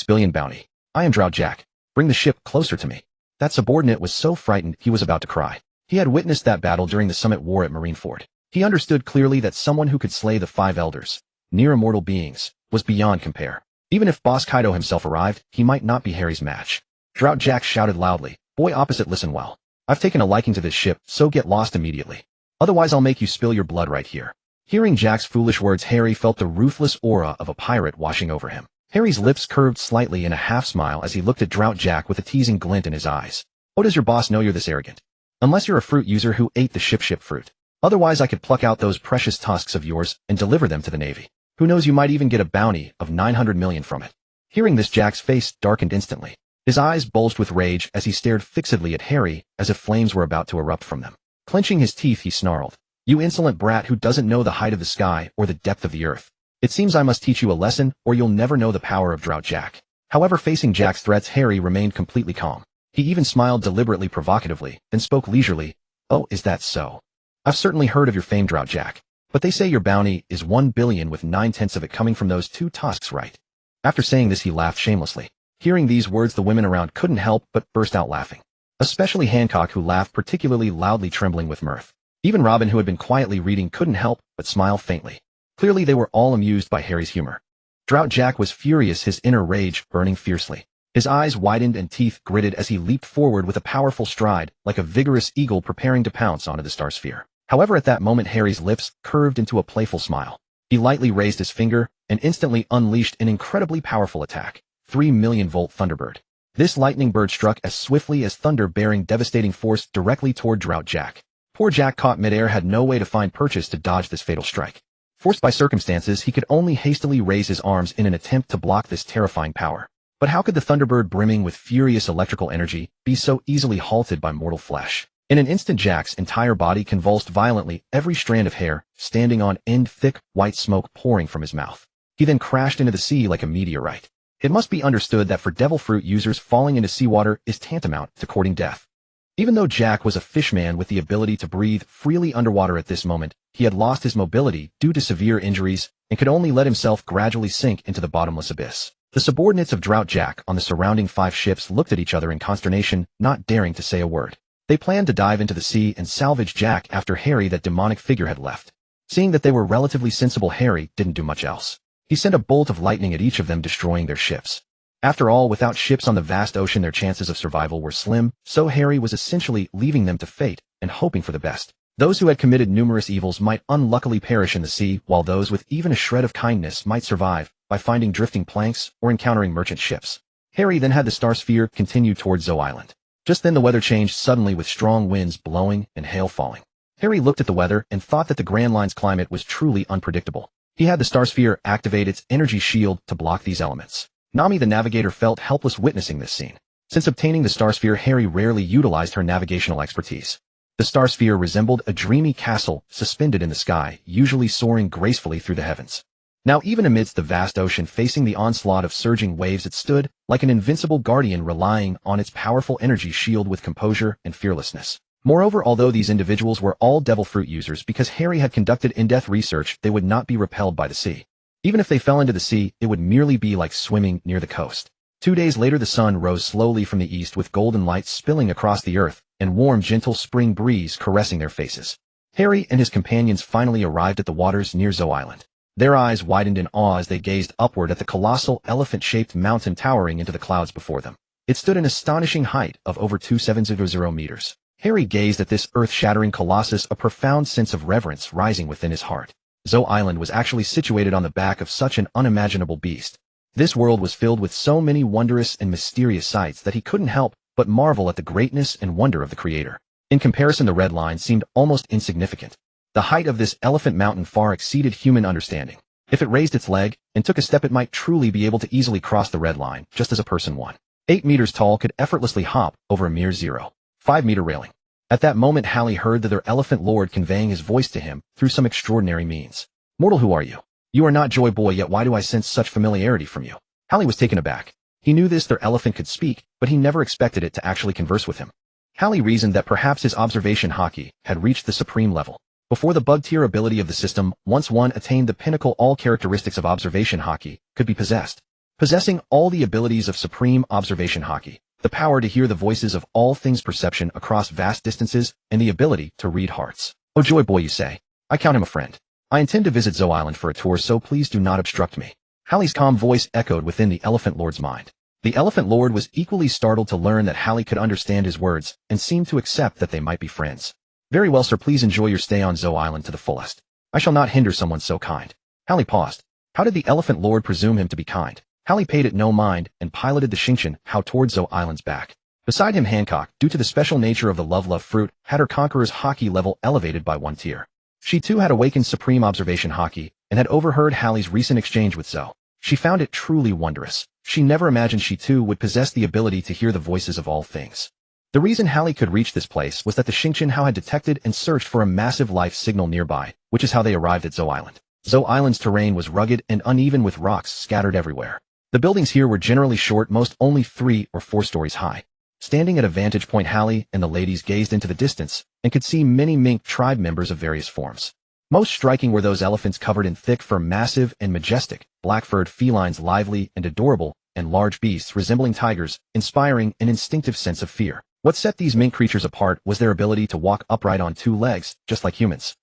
billion bounty? I am Drought Jack. Bring the ship closer to me." That subordinate was so frightened he was about to cry. He had witnessed that battle during the Summit War at Marineford. He understood clearly that someone who could slay the 5 elders, near immortal beings, was beyond compare. Even if Boss Kaido himself arrived, he might not be Harry's match. Drought Jack shouted loudly, "Boy opposite, listen well. I've taken a liking to this ship, so get lost immediately. Otherwise I'll make you spill your blood right here." Hearing Jack's foolish words, Harry felt the ruthless aura of a pirate washing over him. Harry's lips curved slightly in a half-smile as he looked at Drought Jack with a teasing glint in his eyes. "Oh, does your boss know you're this arrogant? Unless you're a fruit user who ate the ship fruit. Otherwise I could pluck out those precious tusks of yours and deliver them to the Navy. Who knows, you might even get a bounty of 900 million from it." Hearing this, Jack's face darkened instantly. His eyes bulged with rage as he stared fixedly at Harry as if flames were about to erupt from them. Clenching his teeth, he snarled, "You insolent brat who doesn't know the height of the sky or the depth of the earth. It seems I must teach you a lesson, or you'll never know the power of Drought Jack." However, facing Jack's threats, Harry remained completely calm. He even smiled deliberately provocatively, then spoke leisurely, "Oh, is that so? I've certainly heard of your fame, Drought Jack. But they say your bounty is 1 billion with 9/10 of it coming from those 2 tusks, right?" After saying this, he laughed shamelessly. Hearing these words, the women around couldn't help but burst out laughing. Especially Hancock, who laughed particularly loudly, trembling with mirth. Even Robin, who had been quietly reading, couldn't help but smile faintly. Clearly they were all amused by Harry's humor. Drought Jack was furious, his inner rage burning fiercely. His eyes widened and teeth gritted as he leaped forward with a powerful stride, like a vigorous eagle preparing to pounce onto the star sphere. However, at that moment Harry's lips curved into a playful smile. He lightly raised his finger and instantly unleashed an incredibly powerful attack, 3 million-volt Thunderbird. This lightning bird struck as swiftly as thunder, bearing devastating force directly toward Drought Jack. Poor Jack, caught midair, had no way to find purchase to dodge this fatal strike. Forced by circumstances, he could only hastily raise his arms in an attempt to block this terrifying power. But how could the Thunderbird, brimming with furious electrical energy, be so easily halted by mortal flesh? In an instant, Jack's entire body convulsed violently, every strand of hair standing on end, thick, white smoke pouring from his mouth. He then crashed into the sea like a meteorite. It must be understood that for devil fruit users, falling into seawater is tantamount to courting death. Even though Jack was a fishman with the ability to breathe freely underwater at this moment, he had lost his mobility due to severe injuries and could only let himself gradually sink into the bottomless abyss. The subordinates of Drought Jack on the surrounding 5 ships looked at each other in consternation, not daring to say a word. They planned to dive into the sea and salvage Jack after Harry, that demonic figure, had left. Seeing that they were relatively sensible, Harry didn't do much else. He sent a bolt of lightning at each of them, destroying their ships. After all, without ships on the vast ocean, their chances of survival were slim, so Harry was essentially leaving them to fate and hoping for the best. Those who had committed numerous evils might unluckily perish in the sea, while those with even a shred of kindness might survive by finding drifting planks or encountering merchant ships. Harry then had the Star Sphere continue towards Zo Island. Just then the weather changed suddenly, with strong winds blowing and hail falling. Harry looked at the weather and thought that the Grand Line's climate was truly unpredictable. He had the Star Sphere activate its energy shield to block these elements. Nami the navigator felt helpless witnessing this scene. Since obtaining the Star Sphere, Harry rarely utilized her navigational expertise. The Star Sphere resembled a dreamy castle suspended in the sky, usually soaring gracefully through the heavens. Now, even amidst the vast ocean facing the onslaught of surging waves, it stood like an invincible guardian, relying on its powerful energy shield with composure and fearlessness. Moreover, although these individuals were all devil fruit users, because Harry had conducted in-depth research, they would not be repelled by the sea. Even if they fell into the sea, it would merely be like swimming near the coast. 2 days later, the sun rose slowly from the east, with golden light spilling across the earth and warm, gentle spring breeze caressing their faces. Harry and his companions finally arrived at the waters near Zo Island. Their eyes widened in awe as they gazed upward at the colossal elephant-shaped mountain towering into the clouds before them. It stood an astonishing height of over 2700 meters. Harry gazed at this earth-shattering colossus, a profound sense of reverence rising within his heart. Zo Island was actually situated on the back of such an unimaginable beast. This world was filled with so many wondrous and mysterious sights that he couldn't help but marvel at the greatness and wonder of the Creator. In comparison, the red line seemed almost insignificant. The height of this elephant mountain far exceeded human understanding. If it raised its leg and took a step, it might truly be able to easily cross the red line, just as a person 8 meters tall could effortlessly hop over a mere 0.5-meter railing. At that moment, Hallie heard their elephant lord conveying his voice to him through some extraordinary means. "Mortal, who are you? You are not Joy Boy, yet why do I sense such familiarity from you?" Hallie was taken aback. He knew their elephant could speak, but he never expected it to actually converse with him. Hallie reasoned that perhaps his observation Haki had reached the supreme level. Before the bug-tier ability of the system, once one attained the pinnacle, all characteristics of observation Haki could be possessed. Possessing all the abilities of supreme observation Haki, the power to hear the voices of all things, perception across vast distances, and the ability to read hearts. "Oh, Joy Boy, you say? I count him a friend. I intend to visit Zo Island for a tour, so please do not obstruct me." Hallie's calm voice echoed within the Elephant Lord's mind. The Elephant Lord was equally startled to learn that Hallie could understand his words and seemed to accept that they might be friends. "Very well, sir, please enjoy your stay on Zo Island to the fullest. I shall not hinder someone so kind." Hallie paused. How did the Elephant Lord presume him to be kind? Hallie paid it no mind and piloted the Shinshin How towards Zo Island's back. Beside him, Hancock, due to the special nature of the Love fruit, had her Conqueror's Haki level elevated by 1 tier. She too had awakened Supreme Observation Haki and had overheard Hallie's recent exchange with Zo. She found it truly wondrous. She never imagined she too would possess the ability to hear the voices of all things. The reason Hallie could reach this place was that the Shinshin How had detected and searched for a massive life signal nearby, which is how they arrived at Zo Island. Zo Island's terrain was rugged and uneven with rocks scattered everywhere. The buildings here were generally short, most only 3 or 4 stories high. Standing at a vantage point, Hallie and the ladies gazed into the distance and could see many mink tribe members of various forms. Most striking were those elephants covered in thick fur, massive and majestic, black-furred felines, lively and adorable, and large beasts resembling tigers, inspiring an instinctive sense of fear. What set these mink creatures apart was their ability to walk upright on 2 legs, just like humans.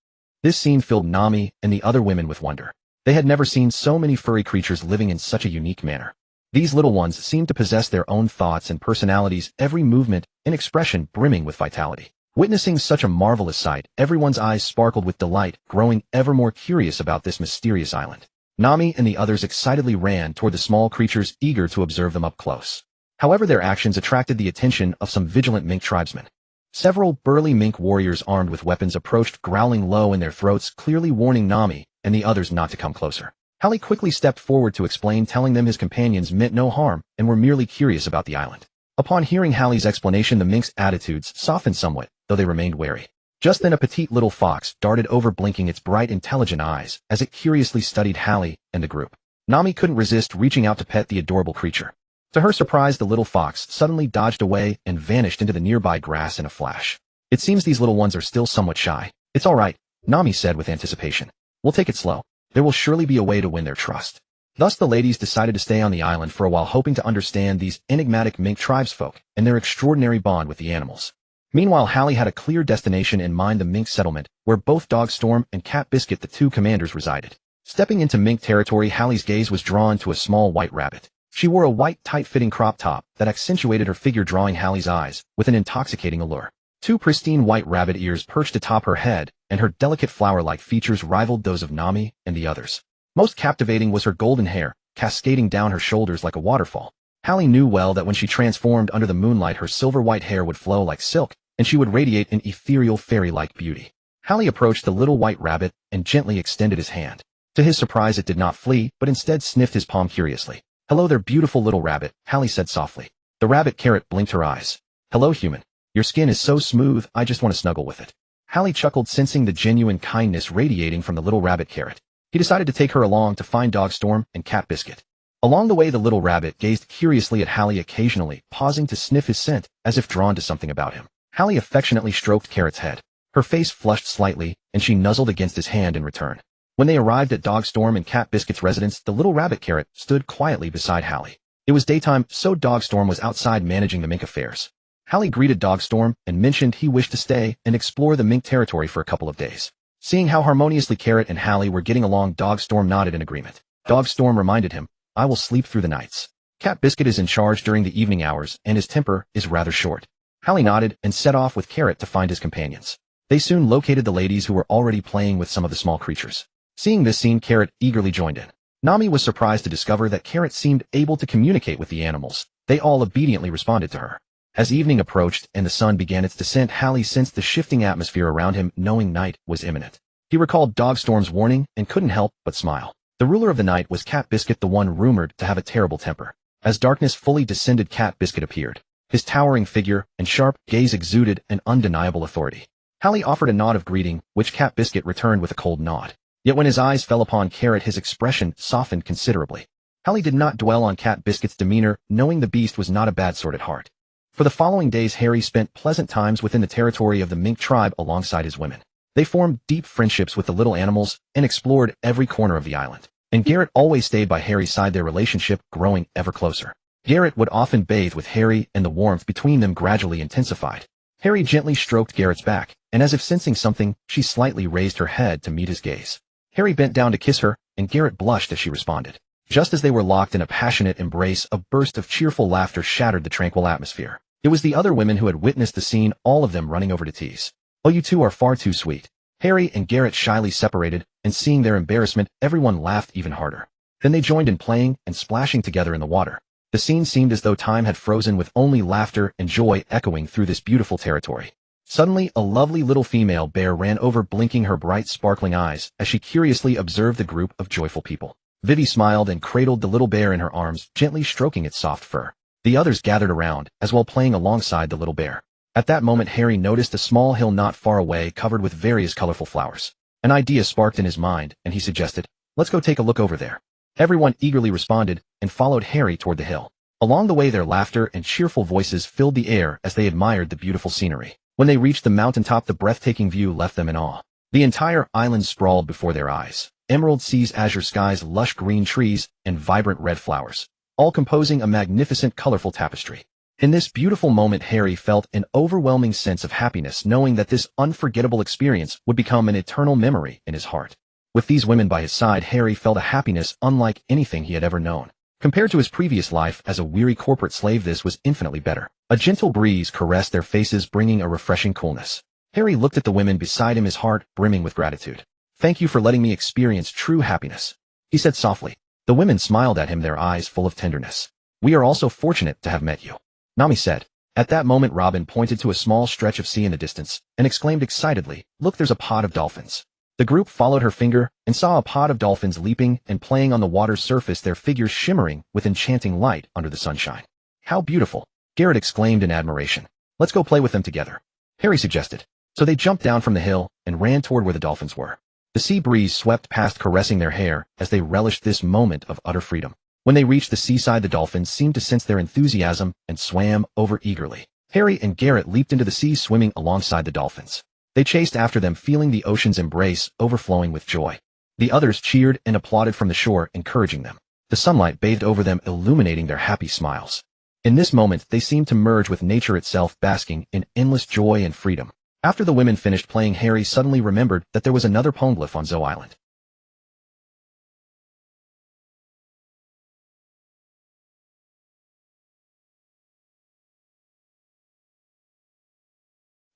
This scene filled Nami and the other women with wonder. They had never seen so many furry creatures living in such a unique manner. These little ones seemed to possess their own thoughts and personalities, every movement and expression brimming with vitality. Witnessing such a marvelous sight, everyone's eyes sparkled with delight, growing ever more curious about this mysterious island. Nami and the others excitedly ran toward the small creatures, eager to observe them up close. However, their actions attracted the attention of some vigilant mink tribesmen. Several burly mink warriors armed with weapons approached, growling low in their throats, clearly warning Nami and the others not to come closer. Hallie quickly stepped forward to explain, telling them his companions meant no harm and were merely curious about the island. Upon hearing Hallie's explanation, the mink's attitudes softened somewhat, though they remained wary. Just then a petite little fox darted over, blinking its bright, intelligent eyes as it curiously studied Hallie and the group. Nami couldn't resist reaching out to pet the adorable creature. To her surprise, the little fox suddenly dodged away and vanished into the nearby grass in a flash. "It seems these little ones are still somewhat shy. It's all right," Nami said with anticipation. "We'll take it slow. There will surely be a way to win their trust." Thus the ladies decided to stay on the island for a while, hoping to understand these enigmatic mink tribesfolk and their extraordinary bond with the animals. Meanwhile, Hallie had a clear destination in mind, the mink settlement, where both Dogstorm and Cat Biscuit, the 2 commanders, resided. Stepping into mink territory, Hallie's gaze was drawn to a small white rabbit. She wore a white, tight-fitting crop top that accentuated her figure, drawing Hallie's eyes with an intoxicating allure. 2 pristine white rabbit ears perched atop her head, and her delicate flower-like features rivaled those of Nami and the others. Most captivating was her golden hair, cascading down her shoulders like a waterfall. Hallie knew well that when she transformed under the moonlight, her silver-white hair would flow like silk, and she would radiate an ethereal, fairy-like beauty. Hallie approached the little white rabbit and gently extended his hand. To his surprise, it did not flee, but instead sniffed his palm curiously. "Hello there, beautiful little rabbit," Hallie said softly. The rabbit carrot blinked her eyes. "Hello, human. Your skin is so smooth, I just want to snuggle with it." Hallie chuckled, sensing the genuine kindness radiating from the little rabbit carrot. He decided to take her along to find Dogstorm and Cat Biscuit. Along the way, the little rabbit gazed curiously at Hallie, occasionally pausing to sniff his scent as if drawn to something about him. Hallie affectionately stroked Carrot's head. Her face flushed slightly, and she nuzzled against his hand in return. When they arrived at Dogstorm and Cat Biscuit's residence, the little rabbit carrot stood quietly beside Hallie. It was daytime, so Dogstorm was outside managing the mink affairs. Hallie greeted Dogstorm and mentioned he wished to stay and explore the mink territory for a couple of days. Seeing how harmoniously Carrot and Hallie were getting along, Dogstorm nodded in agreement. Dogstorm reminded him, I will sleep through the nights. Cat Biscuit is in charge during the evening hours, and his temper is rather short. Hallie nodded and set off with Carrot to find his companions. They soon located the ladies who were already playing with some of the small creatures. Seeing this scene, Carrot eagerly joined in. Nami was surprised to discover that Carrot seemed able to communicate with the animals. They all obediently responded to her. As evening approached and the sun began its descent, Hallie sensed the shifting atmosphere around him, knowing night was imminent. He recalled Dogstorm's warning and couldn't help but smile. The ruler of the night was Cat Biscuit, the one rumored to have a terrible temper. As darkness fully descended, Cat Biscuit appeared. His towering figure and sharp gaze exuded an undeniable authority. Hallie offered a nod of greeting, which Cat Biscuit returned with a cold nod. Yet when his eyes fell upon Carrot, his expression softened considerably. Hallie did not dwell on Cat Biscuit's demeanor, knowing the beast was not a bad sort at heart. For the following days, Harry spent pleasant times within the territory of the mink tribe alongside his women. They formed deep friendships with the little animals and explored every corner of the island. And Garrett always stayed by Harry's side, their relationship growing ever closer. Garrett would often bathe with Harry, and the warmth between them gradually intensified. Harry gently stroked Garrett's back, and as if sensing something, she slightly raised her head to meet his gaze. Harry bent down to kiss her, and Garrett blushed as she responded. Just as they were locked in a passionate embrace, a burst of cheerful laughter shattered the tranquil atmosphere. It was the other women who had witnessed the scene, all of them running over to tease. Oh, you two are far too sweet. Harry and Garrett shyly separated, and seeing their embarrassment, everyone laughed even harder. Then they joined in playing and splashing together in the water. The scene seemed as though time had frozen, with only laughter and joy echoing through this beautiful territory. Suddenly, a lovely little female bear ran over, blinking her bright sparkling eyes as she curiously observed the group of joyful people. Vivi smiled and cradled the little bear in her arms, gently stroking its soft fur. The others gathered around, as well playing alongside the little bear. At that moment, Harry noticed a small hill not far away covered with various colorful flowers. An idea sparked in his mind, and he suggested, let's go take a look over there. Everyone eagerly responded and followed Harry toward the hill. Along the way, their laughter and cheerful voices filled the air as they admired the beautiful scenery. When they reached the mountaintop, the breathtaking view left them in awe. The entire island sprawled before their eyes. Emerald seas, azure skies, lush green trees, and vibrant red flowers, all composing a magnificent colorful tapestry. In this beautiful moment, Harry felt an overwhelming sense of happiness, knowing that this unforgettable experience would become an eternal memory in his heart. With these women by his side, Harry felt a happiness unlike anything he had ever known. Compared to his previous life as a weary corporate slave, this was infinitely better. A gentle breeze caressed their faces, bringing a refreshing coolness. Harry looked at the women beside him, his heart brimming with gratitude. Thank you for letting me experience true happiness, he said softly. The women smiled at him, their eyes full of tenderness. We are also fortunate to have met you, Nami said. At that moment, Robin pointed to a small stretch of sea in the distance and exclaimed excitedly, look, there's a pod of dolphins. The group followed her finger and saw a pod of dolphins leaping and playing on the water's surface, their figures shimmering with enchanting light under the sunshine. How beautiful, Garrett exclaimed in admiration. Let's go play with them together, Harry suggested. So they jumped down from the hill and ran toward where the dolphins were. The sea breeze swept past, caressing their hair as they relished this moment of utter freedom. When they reached the seaside, the dolphins seemed to sense their enthusiasm and swam over eagerly. Harry and Garrett leaped into the sea, swimming alongside the dolphins. They chased after them, feeling the ocean's embrace overflowing with joy. The others cheered and applauded from the shore, encouraging them. The sunlight bathed over them, illuminating their happy smiles. In this moment, they seemed to merge with nature itself, basking in endless joy and freedom. After the women finished playing, Harry suddenly remembered that there was another poneglyph on Zo Island.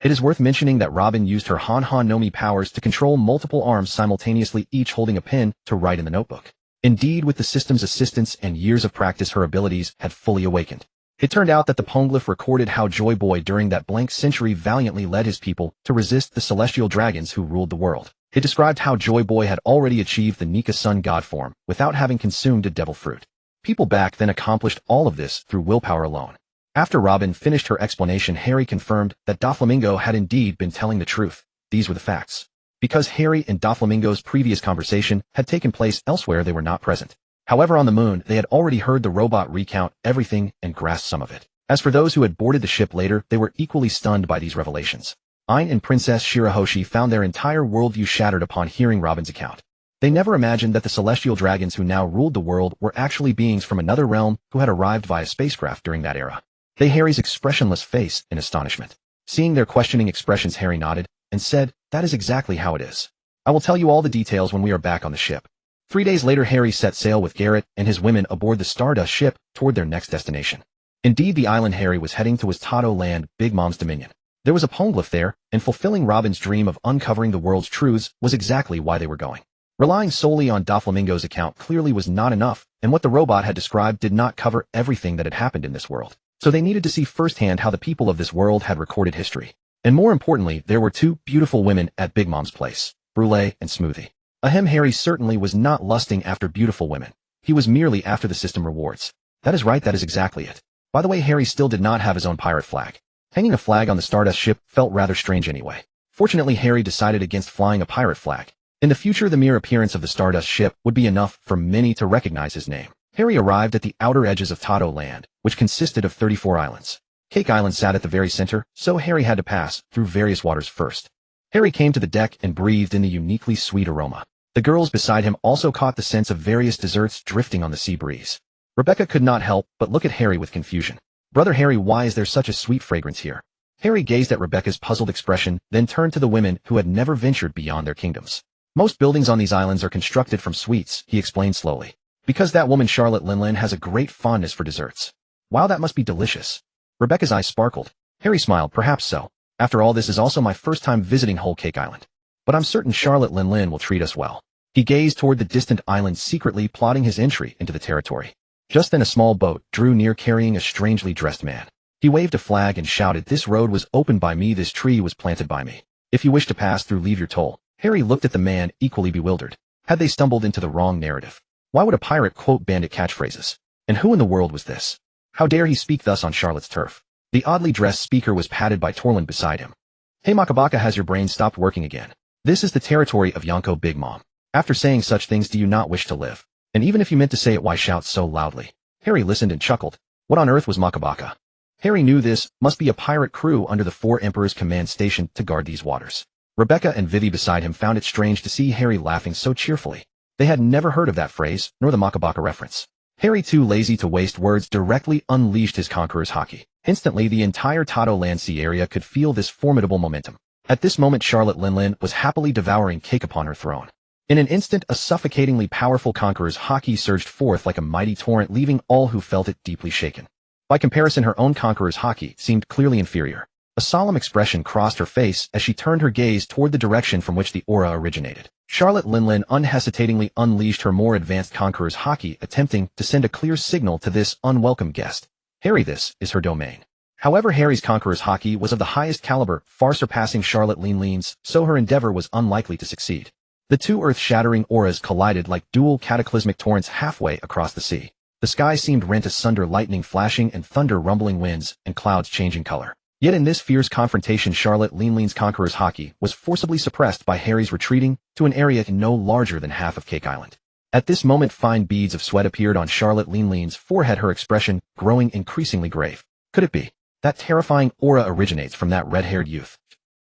It is worth mentioning that Robin used her Han no Mi powers to control multiple arms simultaneously, each holding a pen to write in the notebook. Indeed, with the system's assistance and years of practice, her abilities had fully awakened. It turned out that the poneglyph recorded how Joy Boy during that blank century valiantly led his people to resist the celestial dragons who ruled the world. It described how Joy Boy had already achieved the Nika Sun God form without having consumed a devil fruit. People back then accomplished all of this through willpower alone. After Robin finished her explanation, Harry confirmed that Doflamingo had indeed been telling the truth. These were the facts. Because Harry and Doflamingo's previous conversation had taken place elsewhere, they were not present. However, on the moon, they had already heard the robot recount everything and grasped some of it. As for those who had boarded the ship later, they were equally stunned by these revelations. Ayn and Princess Shirahoshi found their entire worldview shattered upon hearing Robin's account. They never imagined that the celestial dragons who now ruled the world were actually beings from another realm who had arrived via spacecraft during that era. They Harry's expressionless face in astonishment. Seeing their questioning expressions, Harry nodded and said, that is exactly how it is. I will tell you all the details when we are back on the ship. 3 days later, Harry set sail with Garrett and his women aboard the Stardust ship toward their next destination. Indeed, the island Harry was heading to was Tato Land, Big Mom's dominion. There was a poneglyph there, and fulfilling Robin's dream of uncovering the world's truths was exactly why they were going. Relying solely on Doflamingo's account clearly was not enough, and what the robot had described did not cover everything that had happened in this world. So they needed to see firsthand how the people of this world had recorded history. And more importantly, there were two beautiful women at Big Mom's place, Brûlée and Smoothie. Ahem, Harry certainly was not lusting after beautiful women. He was merely after the system rewards. That is right, that is exactly it. By the way, Harry still did not have his own pirate flag. Hanging a flag on the Stardust ship felt rather strange anyway. Fortunately, Harry decided against flying a pirate flag. In the future, the mere appearance of the Stardust ship would be enough for many to recognize his name. Harry arrived at the outer edges of Tato Land, which consisted of 34 islands. Cake Island sat at the very center, so Harry had to pass through various waters first. Harry came to the deck and breathed in the uniquely sweet aroma. The girls beside him also caught the sense of various desserts drifting on the sea breeze. Rebecca could not help but look at Harry with confusion. "Brother Harry, why is there such a sweet fragrance here?" Harry gazed at Rebecca's puzzled expression, then turned to the women who had never ventured beyond their kingdoms. "Most buildings on these islands are constructed from sweets," he explained slowly. "Because that woman Charlotte Linlin has a great fondness for desserts. Wow, that must be delicious." Rebecca's eyes sparkled. Harry smiled. "Perhaps so. After all, this is also my first time visiting Whole Cake Island. But I'm certain Charlotte Linlin will treat us well." He gazed toward the distant island, secretly plotting his entry into the territory. Just then a small boat drew near carrying a strangely dressed man. He waved a flag and shouted, "This road was opened by me, this tree was planted by me. If you wish to pass through, leave your toll." Harry looked at the man, equally bewildered. Had they stumbled into the wrong narrative? Why would a pirate quote bandit catchphrases? And who in the world was this? How dare he speak thus on Charlotte's turf? The oddly dressed speaker was patted by Torland beside him. "Hey Makabaka, has your brain stopped working again? This is the territory of Yonko Big Mom. After saying such things, do you not wish to live? And even if you meant to say it, why shout so loudly?" Harry listened and chuckled. What on earth was Makabaka? Harry knew this must be a pirate crew under the 4 Emperors' command stationed to guard these waters. Rebecca and Vivi beside him found it strange to see Harry laughing so cheerfully. They had never heard of that phrase, nor the Makabaka reference. Harry, too lazy to waste words, directly unleashed his conqueror's Haki. Instantly, the entire Tato Land Sea area could feel this formidable momentum. At this moment, Charlotte Linlin was happily devouring cake upon her throne. In an instant, a suffocatingly powerful conqueror's Haki surged forth like a mighty torrent, leaving all who felt it deeply shaken. By comparison, her own conqueror's Haki seemed clearly inferior. A solemn expression crossed her face as she turned her gaze toward the direction from which the aura originated. Charlotte Linlin unhesitatingly unleashed her more advanced conqueror's Haki, attempting to send a clear signal to this unwelcome guest. Harry, this is her domain. However, Harry's conqueror's Haki was of the highest caliber, far surpassing Charlotte Linlin's, so her endeavor was unlikely to succeed. The two earth-shattering auras collided like dual cataclysmic torrents halfway across the sea. The sky seemed rent asunder, lightning flashing and thunder rumbling, winds and clouds changing color. Yet in this fierce confrontation, Charlotte Linlin's conqueror's Haki was forcibly suppressed by Harry's, retreating to an area no larger than half of Cake Island. At this moment, fine beads of sweat appeared on Charlotte Linlin's forehead, her expression growing increasingly grave. Could it be? That terrifying aura originates from that red-haired youth.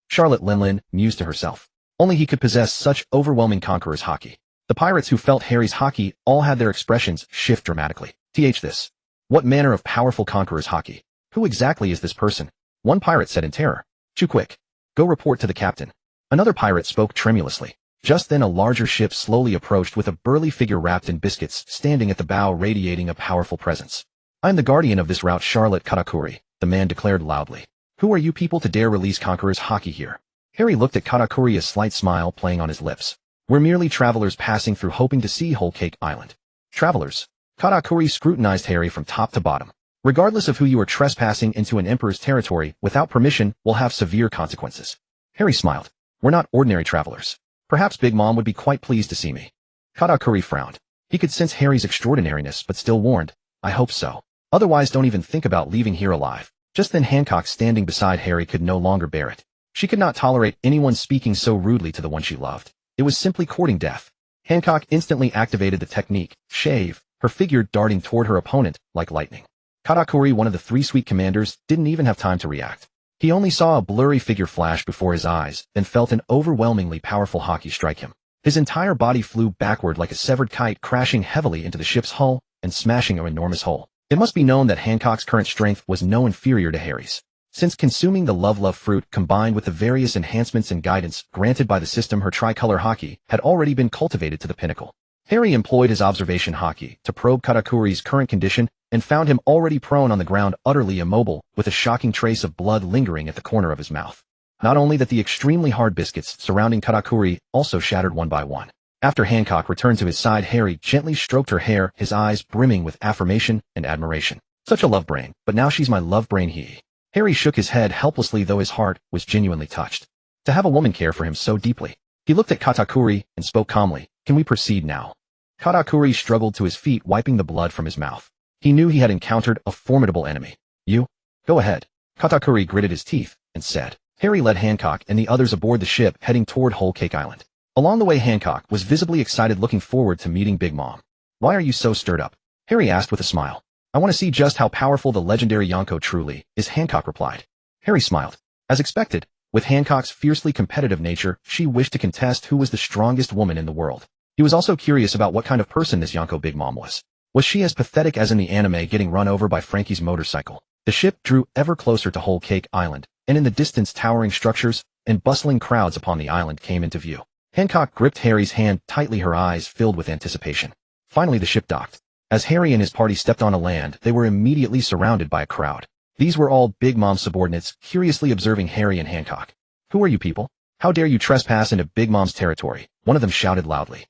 Charlotte Linlin mused to herself. Only he could possess such overwhelming conqueror's Haki. The pirates who felt Harry's Haki all had their expressions shift dramatically. This. What manner of powerful conqueror's Haki? Who exactly is this person? One pirate said in terror. "Too quick. Go report to the captain." Another pirate spoke tremulously. Just then a larger ship slowly approached with a burly figure wrapped in biscuits, standing at the bow, radiating a powerful presence. "I am the guardian of this route, Charlotte Katakuri," the man declared loudly. "Who are you people to dare release conqueror's Haki here?" Harry looked at Katakuri, a slight smile playing on his lips. "We're merely travelers passing through, hoping to see Whole Cake Island." "Travelers?" Katakuri scrutinized Harry from top to bottom. "Regardless of who you are, trespassing into an emperor's territory without permission will have severe consequences." Harry smiled. "We're not ordinary travelers. Perhaps Big Mom would be quite pleased to see me." Katakuri frowned. He could sense Harry's extraordinariness, but still warned, "I hope so. Otherwise, don't even think about leaving here alive." Just then Hancock, standing beside Harry, could no longer bear it. She could not tolerate anyone speaking so rudely to the one she loved. It was simply courting death. Hancock instantly activated the technique, shave, her figure darting toward her opponent like lightning. Katakuri, one of the 3 sweet commanders, didn't even have time to react. He only saw a blurry figure flash before his eyes, then felt an overwhelmingly powerful Haki strike him. His entire body flew backward like a severed kite, crashing heavily into the ship's hull and smashing an enormous hole. It must be known that Hancock's current strength was no inferior to Harry's. Since consuming the love fruit combined with the various enhancements and guidance granted by the system, her tricolor Haki had already been cultivated to the pinnacle. Harry employed his observation Haki to probe Katakuri's current condition and found him already prone on the ground, utterly immobile, with a shocking trace of blood lingering at the corner of his mouth. Not only that, the extremely hard biscuits surrounding Katakuri also shattered one by one. After Hancock returned to his side, Harry gently stroked her hair, his eyes brimming with affirmation and admiration. Such a love brain, but now she's my love brain. Harry shook his head helplessly, though his heart was genuinely touched. To have a woman care for him so deeply. He looked at Katakuri and spoke calmly. Can we proceed now? Katakuri struggled to his feet, wiping the blood from his mouth. He knew he had encountered a formidable enemy. You? Go ahead. Katakuri gritted his teeth and said. Harry led Hancock and the others aboard the ship, heading toward Whole Cake Island. Along the way, Hancock was visibly excited, looking forward to meeting Big Mom. Why are you so stirred up? Harry asked with a smile. I want to see just how powerful the legendary Yonko truly is, Hancock replied. Harry smiled. As expected, with Hancock's fiercely competitive nature, she wished to contest who was the strongest woman in the world. He was also curious about what kind of person this Yonko Big Mom was. Was she as pathetic as in the anime, getting run over by Frankie's motorcycle? The ship drew ever closer to Whole Cake Island, and in the distance towering structures and bustling crowds upon the island came into view. Hancock gripped Harry's hand tightly, her eyes filled with anticipation. Finally the ship docked. As Harry and his party stepped on land, they were immediately surrounded by a crowd. These were all Big Mom's subordinates, curiously observing Harry and Hancock. Who are you people? How dare you trespass into Big Mom's territory? One of them shouted loudly.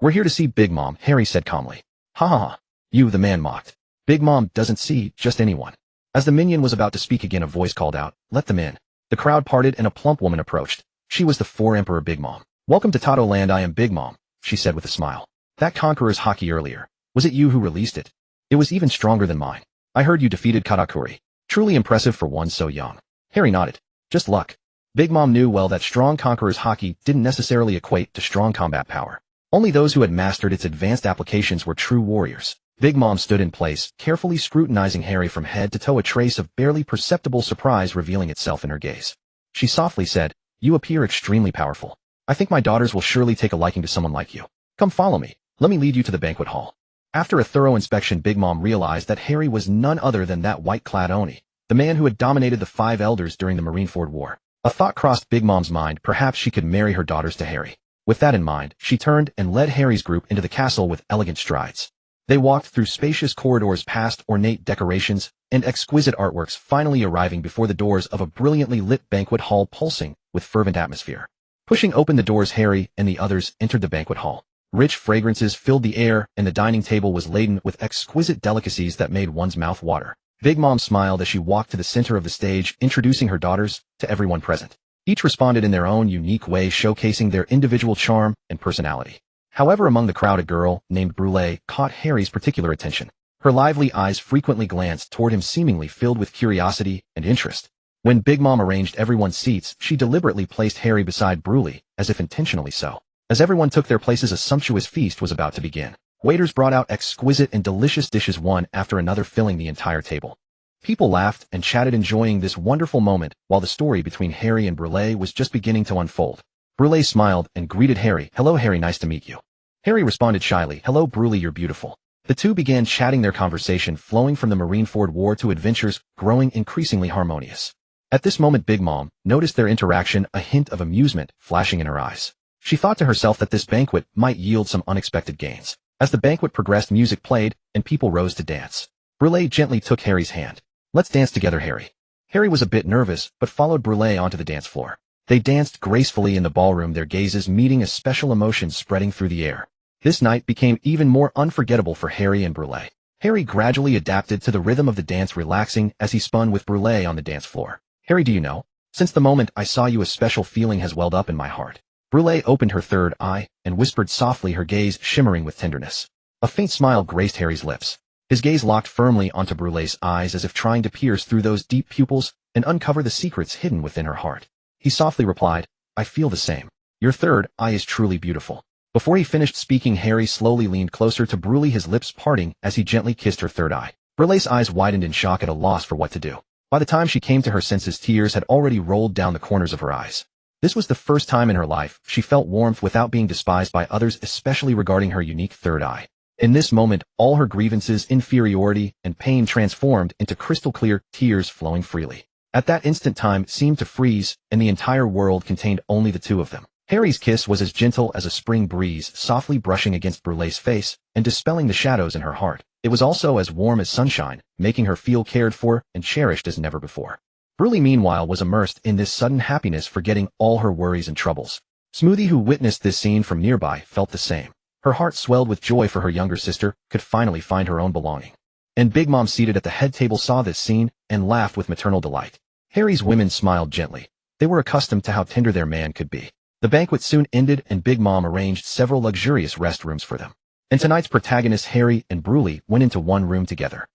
We're here to see Big Mom, Harry said calmly. Ha ha ha. You, the man mocked. Big Mom doesn't see just anyone. As the minion was about to speak again, a voice called out, let them in. The crowd parted and a plump woman approached. She was the 4 Emperor Big Mom. Welcome to Tato Land, I am Big Mom, she said with a smile. That conqueror's Haki earlier. Was it you who released it? It was even stronger than mine. I heard you defeated Katakuri. Truly impressive for one so young. Harry nodded. Just luck. Big Mom knew well that strong conqueror's Haki didn't necessarily equate to strong combat power. Only those who had mastered its advanced applications were true warriors. Big Mom stood in place, carefully scrutinizing Harry from head to toe, a trace of barely perceptible surprise revealing itself in her gaze. She softly said, you appear extremely powerful. I think my daughters will surely take a liking to someone like you. Come follow me. Let me lead you to the banquet hall. After a thorough inspection, Big Mom realized that Harry was none other than that white-clad Oni, the man who had dominated the 5 elders during the Marineford War. A thought crossed Big Mom's mind, perhaps she could marry her daughters to Harry. With that in mind, she turned and led Harry's group into the castle with elegant strides. They walked through spacious corridors past ornate decorations and exquisite artworks, finally arriving before the doors of a brilliantly lit banquet hall pulsing with fervent atmosphere. Pushing open the doors, Harry and the others entered the banquet hall. Rich fragrances filled the air, and the dining table was laden with exquisite delicacies that made one's mouth water. Big Mom smiled as she walked to the center of the stage, introducing her daughters to everyone present. Each responded in their own unique way, showcasing their individual charm and personality. However, among the crowd, a girl named Brûlé caught Harry's particular attention. Her lively eyes frequently glanced toward him, seemingly filled with curiosity and interest. When Big Mom arranged everyone's seats, she deliberately placed Harry beside Brûlé, as if intentionally so. As everyone took their places, a sumptuous feast was about to begin. Waiters brought out exquisite and delicious dishes, one after another, filling the entire table. People laughed and chatted, enjoying this wonderful moment, while the story between Harry and Brûlé was just beginning to unfold. Brûlé smiled and greeted Harry. Hello Harry, nice to meet you. Harry responded shyly. Hello Brûlé, you're beautiful. The two began chatting, their conversation flowing from the Marineford War to adventures, growing increasingly harmonious. At this moment, Big Mom noticed their interaction, a hint of amusement flashing in her eyes. She thought to herself that this banquet might yield some unexpected gains. As the banquet progressed, music played, and people rose to dance. Brûlé gently took Harry's hand. Let's dance together, Harry. Harry was a bit nervous, but followed Brûlé onto the dance floor. They danced gracefully in the ballroom, their gazes meeting, a special emotion spreading through the air. This night became even more unforgettable for Harry and Brûlé. Harry gradually adapted to the rhythm of the dance, relaxing as he spun with Brûlé on the dance floor. Harry, do you know? Since the moment I saw you, a special feeling has welled up in my heart. Brûlé opened her third eye and whispered softly, her gaze shimmering with tenderness. A faint smile graced Harry's lips. His gaze locked firmly onto Brûlé's eyes, as if trying to pierce through those deep pupils and uncover the secrets hidden within her heart. He softly replied, I feel the same. Your third eye is truly beautiful. Before he finished speaking, Harry slowly leaned closer to Brûlé, his lips parting as he gently kissed her third eye. Brûlé's eyes widened in shock, at a loss for what to do. By the time she came to her senses, tears had already rolled down the corners of her eyes. This was the first time in her life she felt warmth without being despised by others, especially regarding her unique third eye. In this moment, all her grievances, inferiority, and pain transformed into crystal clear tears flowing freely. At that instant time seemed to freeze, and the entire world contained only the two of them. Harry's kiss was as gentle as a spring breeze softly brushing against Brulee's face and dispelling the shadows in her heart. It was also as warm as sunshine, making her feel cared for and cherished as never before. Brulee meanwhile was immersed in this sudden happiness, forgetting all her worries and troubles. Smoothie, who witnessed this scene from nearby, felt the same. Her heart swelled with joy, for her younger sister could finally find her own belonging. And Big Mom, seated at the head table, saw this scene and laughed with maternal delight. Harry's women smiled gently. They were accustomed to how tender their man could be. The banquet soon ended, and Big Mom arranged several luxurious restrooms for them. And tonight's protagonists, Harry and Brulee, went into one room together.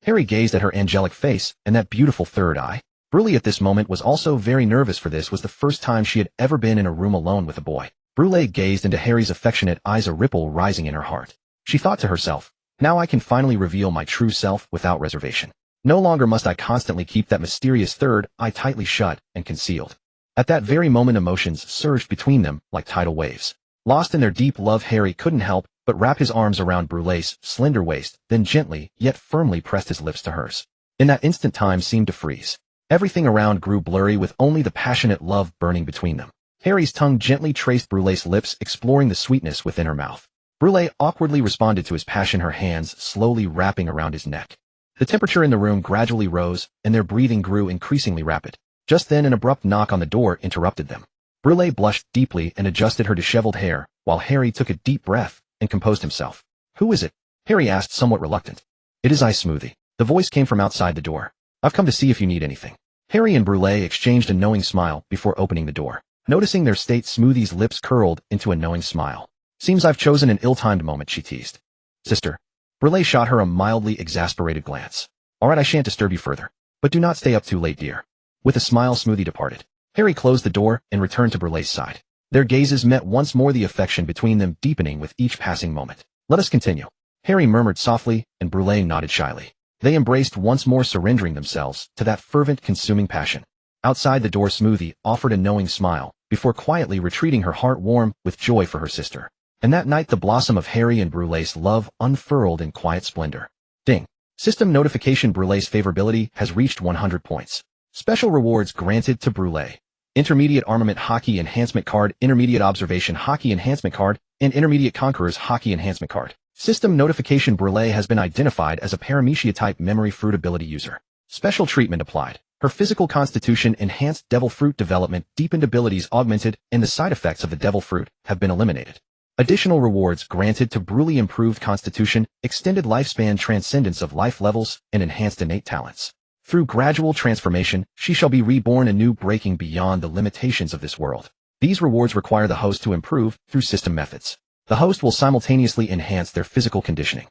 Harry gazed at her angelic face and that beautiful third eye. Brulee at this moment was also very nervous, for this was the first time she had ever been in a room alone with a boy. Brulee gazed into Harry's affectionate eyes, a ripple rising in her heart. She thought to herself, now I can finally reveal my true self without reservation. No longer must I constantly keep that mysterious third eye tightly shut and concealed. At that very moment emotions surged between them like tidal waves. Lost in their deep love, Harry couldn't help but wrap his arms around Brulee's slender waist, then gently yet firmly pressed his lips to hers. In that instant time seemed to freeze. Everything around grew blurry, with only the passionate love burning between them. Harry's tongue gently traced Brulee's lips, exploring the sweetness within her mouth. Brulee awkwardly responded to his passion, her hands slowly wrapping around his neck. The temperature in the room gradually rose, and their breathing grew increasingly rapid. Just then an abrupt knock on the door interrupted them. Brulee blushed deeply and adjusted her disheveled hair, while Harry took a deep breath and composed himself. "Who is it?" Harry asked, somewhat reluctant. "It is I, Smoothie." The voice came from outside the door. "I've come to see if you need anything." Harry and Brulee exchanged a knowing smile before opening the door. Noticing their state, Smoothie's lips curled into a knowing smile. "Seems I've chosen an ill-timed moment," she teased. "Sister." Brulee shot her a mildly exasperated glance. "All right, I shan't disturb you further. But do not stay up too late, dear." With a smile, Smoothie departed. Harry closed the door and returned to Brulee's side. Their gazes met once more, the affection between them deepening with each passing moment. "Let us continue," Harry murmured softly, and Brulee nodded shyly. They embraced once more, surrendering themselves to that fervent, consuming passion. Outside the door, Smoothie offered a knowing smile, before quietly retreating, her heart warm with joy for her sister. And that night the blossom of Harry and Brulee's love unfurled in quiet splendor. Ding. System notification: Brulee's favorability has reached 100 points. Special rewards granted to Brulee. Intermediate Armament Haki Enhancement Card, Intermediate Observation Haki Enhancement Card, and Intermediate Conquerors Haki Enhancement Card. System notification: Brulee has been identified as a Paramecia-type Memory Fruit ability user. Special treatment applied. Her physical constitution enhanced, Devil Fruit development deepened, abilities augmented, and the side effects of the Devil Fruit have been eliminated. Additional rewards granted to Brulee: improved constitution, extended lifespan, transcendence of life levels, and enhanced innate talents. Through gradual transformation, she shall be reborn anew, breaking beyond the limitations of this world. These rewards require the host to improve through system methods. The host will simultaneously enhance their physical conditioning.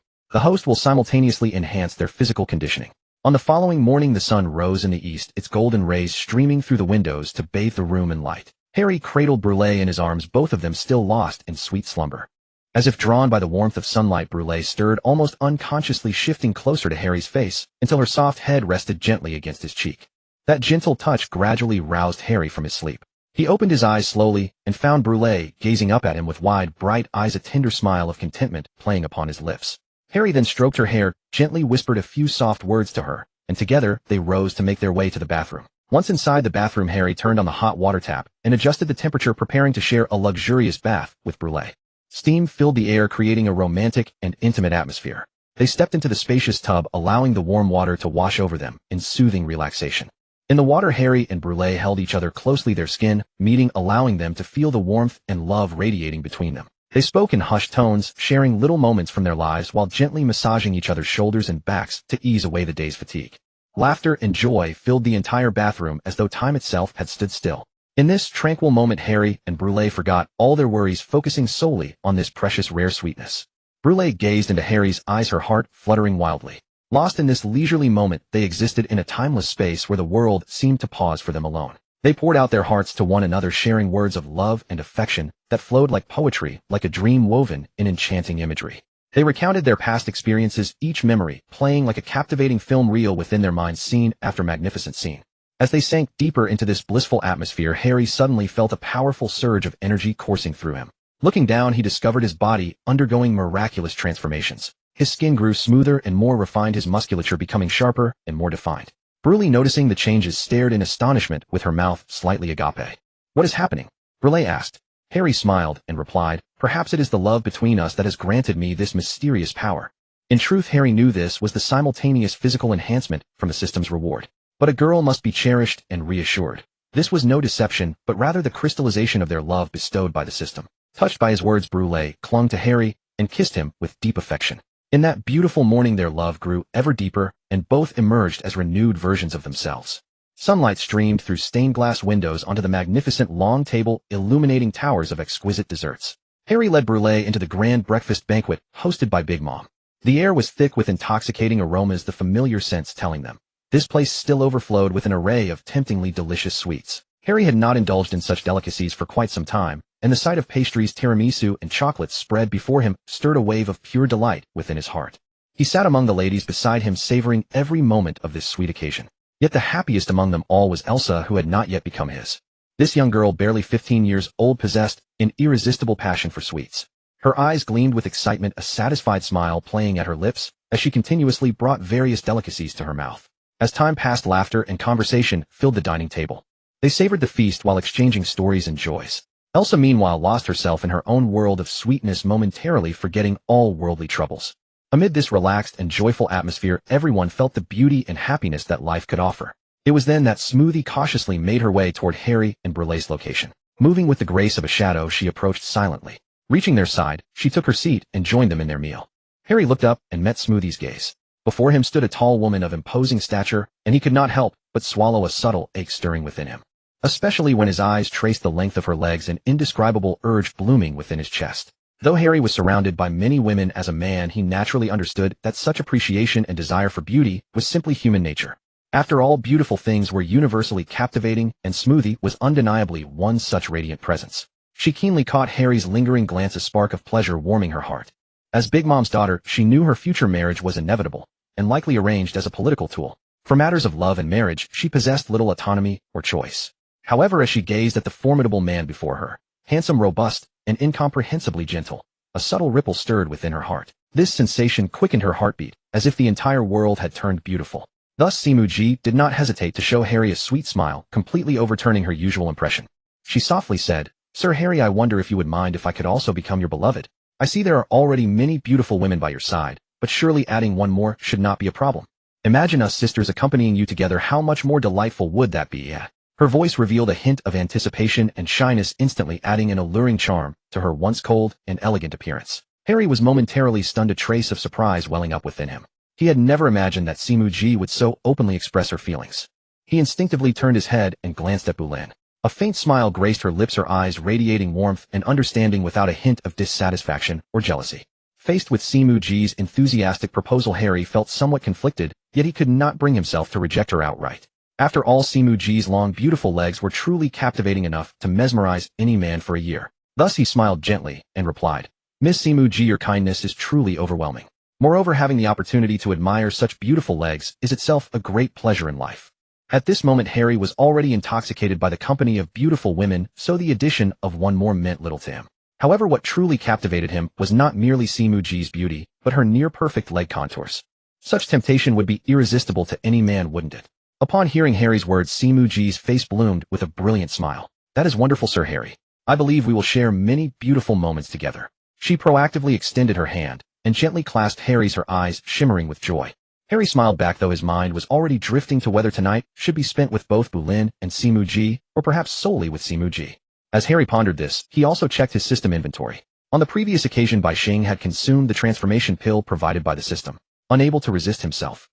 On the following morning, the sun rose in the east, its golden rays streaming through the windows to bathe the room in light. Harry cradled Brulee in his arms, both of them still lost in sweet slumber. As if drawn by the warmth of sunlight, Brulee stirred, almost unconsciously shifting closer to Harry's face until her soft head rested gently against his cheek. That gentle touch gradually roused Harry from his sleep. He opened his eyes slowly and found Brulee gazing up at him with wide, bright eyes, a tender smile of contentment playing upon his lips. Harry then stroked her hair, gently whispered a few soft words to her, and together they rose to make their way to the bathroom. Once inside the bathroom, Harry turned on the hot water tap and adjusted the temperature, preparing to share a luxurious bath with Brulee. Steam filled the air, creating a romantic and intimate atmosphere. They stepped into the spacious tub, allowing the warm water to wash over them in soothing relaxation. In the water, Harry and Brulee held each other closely, their skin meeting, allowing them to feel the warmth and love radiating between them. They spoke in hushed tones, sharing little moments from their lives while gently massaging each other's shoulders and backs to ease away the day's fatigue. Laughter and joy filled the entire bathroom, as though time itself had stood still. In this tranquil moment, Harry and Brulee forgot all their worries, focusing solely on this precious, rare sweetness. Brulee gazed into Harry's eyes, her heart fluttering wildly. Lost in this leisurely moment, they existed in a timeless space where the world seemed to pause for them alone. They poured out their hearts to one another, sharing words of love and affection that flowed like poetry, like a dream woven in enchanting imagery. They recounted their past experiences, each memory playing like a captivating film reel within their minds, scene after magnificent scene. As they sank deeper into this blissful atmosphere, Harry suddenly felt a powerful surge of energy coursing through him. Looking down, he discovered his body undergoing miraculous transformations. His skin grew smoother and more refined, his musculature becoming sharper and more defined. Brule, noticing the changes, stared in astonishment with her mouth slightly agape. What is happening? Brule asked. Harry smiled and replied, perhaps it is the love between us that has granted me this mysterious power. In truth, Harry knew this was the simultaneous physical enhancement from the system's reward. But a girl must be cherished and reassured. This was no deception, but rather the crystallization of their love bestowed by the system. Touched by his words, Brule clung to Harry and kissed him with deep affection. In that beautiful morning their love grew ever deeper, and both emerged as renewed versions of themselves. Sunlight streamed through stained glass windows onto the magnificent long table, illuminating towers of exquisite desserts. Harry led Brule into the grand breakfast banquet hosted by Big Mom. The air was thick with intoxicating aromas, the familiar scents telling them this place still overflowed with an array of temptingly delicious sweets. Harry had not indulged in such delicacies for quite some time, and the sight of pastries, tiramisu, and chocolates spread before him stirred a wave of pure delight within his heart. He sat among the ladies beside him, savoring every moment of this sweet occasion. Yet the happiest among them all was Elsa, who had not yet become his. This young girl, barely 15 years old, possessed an irresistible passion for sweets. Her eyes gleamed with excitement, a satisfied smile playing at her lips as she continuously brought various delicacies to her mouth. As time passed, laughter and conversation filled the dining table. They savored the feast while exchanging stories and joys. Elsa meanwhile lost herself in her own world of sweetness, momentarily forgetting all worldly troubles. Amid this relaxed and joyful atmosphere, everyone felt the beauty and happiness that life could offer. It was then that Smoothie cautiously made her way toward Harry and Brule's location. Moving with the grace of a shadow, she approached silently. Reaching their side, she took her seat and joined them in their meal. Harry looked up and met Smoothie's gaze. Before him stood a tall woman of imposing stature, and he could not help but swallow a subtle ache stirring within him. Especially when his eyes traced the length of her legs, an indescribable urge blooming within his chest. Though Harry was surrounded by many women as a man, he naturally understood that such appreciation and desire for beauty was simply human nature. After all, beautiful things were universally captivating, and Smoothie was undeniably one such radiant presence. She keenly caught Harry's lingering glance, a spark of pleasure warming her heart. As Big Mom's daughter, she knew her future marriage was inevitable, and likely arranged as a political tool. For matters of love and marriage, she possessed little autonomy or choice. However, as she gazed at the formidable man before her, handsome, robust, and incomprehensibly gentle, a subtle ripple stirred within her heart. This sensation quickened her heartbeat, as if the entire world had turned beautiful. Thus Simu-ji did not hesitate to show Harry a sweet smile, completely overturning her usual impression. She softly said, "Sir Harry, I wonder if you would mind if I could also become your beloved. I see there are already many beautiful women by your side, but surely adding one more should not be a problem. Imagine us sisters accompanying you together. How much more delightful would that be?" Her voice revealed a hint of anticipation and shyness, instantly adding an alluring charm to her once cold and elegant appearance. Harry was momentarily stunned, a trace of surprise welling up within him. He had never imagined that Simu-ji would so openly express her feelings. He instinctively turned his head and glanced at Bulan. A faint smile graced her lips, her eyes radiating warmth and understanding without a hint of dissatisfaction or jealousy. Faced with Simu-ji's enthusiastic proposal, Harry felt somewhat conflicted, yet he could not bring himself to reject her outright. After all, Simu-ji's long, beautiful legs were truly captivating enough to mesmerize any man for a year. Thus he smiled gently and replied, "Miss Simu-ji, your kindness is truly overwhelming. Moreover, having the opportunity to admire such beautiful legs is itself a great pleasure in life." At this moment, Harry was already intoxicated by the company of beautiful women, so the addition of one more meant little to him. However, what truly captivated him was not merely Simu-ji's beauty, but her near-perfect leg contours. Such temptation would be irresistible to any man, wouldn't it? Upon hearing Harry's words, Simu-ji's face bloomed with a brilliant smile. "That is wonderful, Sir Harry. I believe we will share many beautiful moments together." She proactively extended her hand and gently clasped Harry's, her eyes shimmering with joy. Harry smiled back, though his mind was already drifting to whether tonight should be spent with both Bulin and Simu-ji, or perhaps solely with Simu-ji. As Harry pondered this, he also checked his system inventory. On the previous occasion, Bai Xing had consumed the transformation pill provided by the system. Unable to resist himself,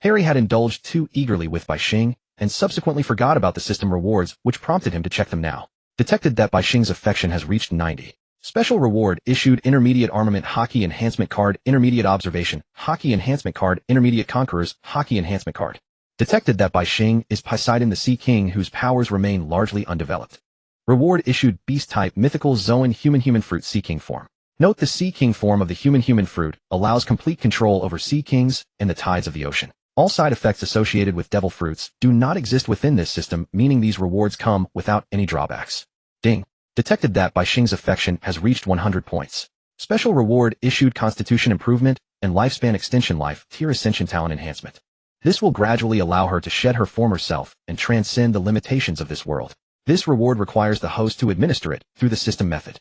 Harry had indulged too eagerly with Bai Xing, and subsequently forgot about the system rewards, which prompted him to check them now. Detected that Bai Xing's affection has reached 90. Special reward issued: intermediate armament, Haki enhancement card, intermediate observation, Haki enhancement card, intermediate conquerors, Haki enhancement card. Detected that Bai Xing is Poseidon, the Sea King, whose powers remain largely undeveloped. Reward issued: beast type, mythical Zoan human fruit, Sea King form. Note: the Sea King form of the human fruit allows complete control over sea kings and the tides of the ocean. All side effects associated with devil fruits do not exist within this system, meaning these rewards come without any drawbacks. Ding. Detected that Bai Xing's affection has reached 100 points. Special reward issued: constitution improvement and lifespan extension, life tier ascension talent enhancement. This will gradually allow her to shed her former self and transcend the limitations of this world. This reward requires the host to administer it through the system method.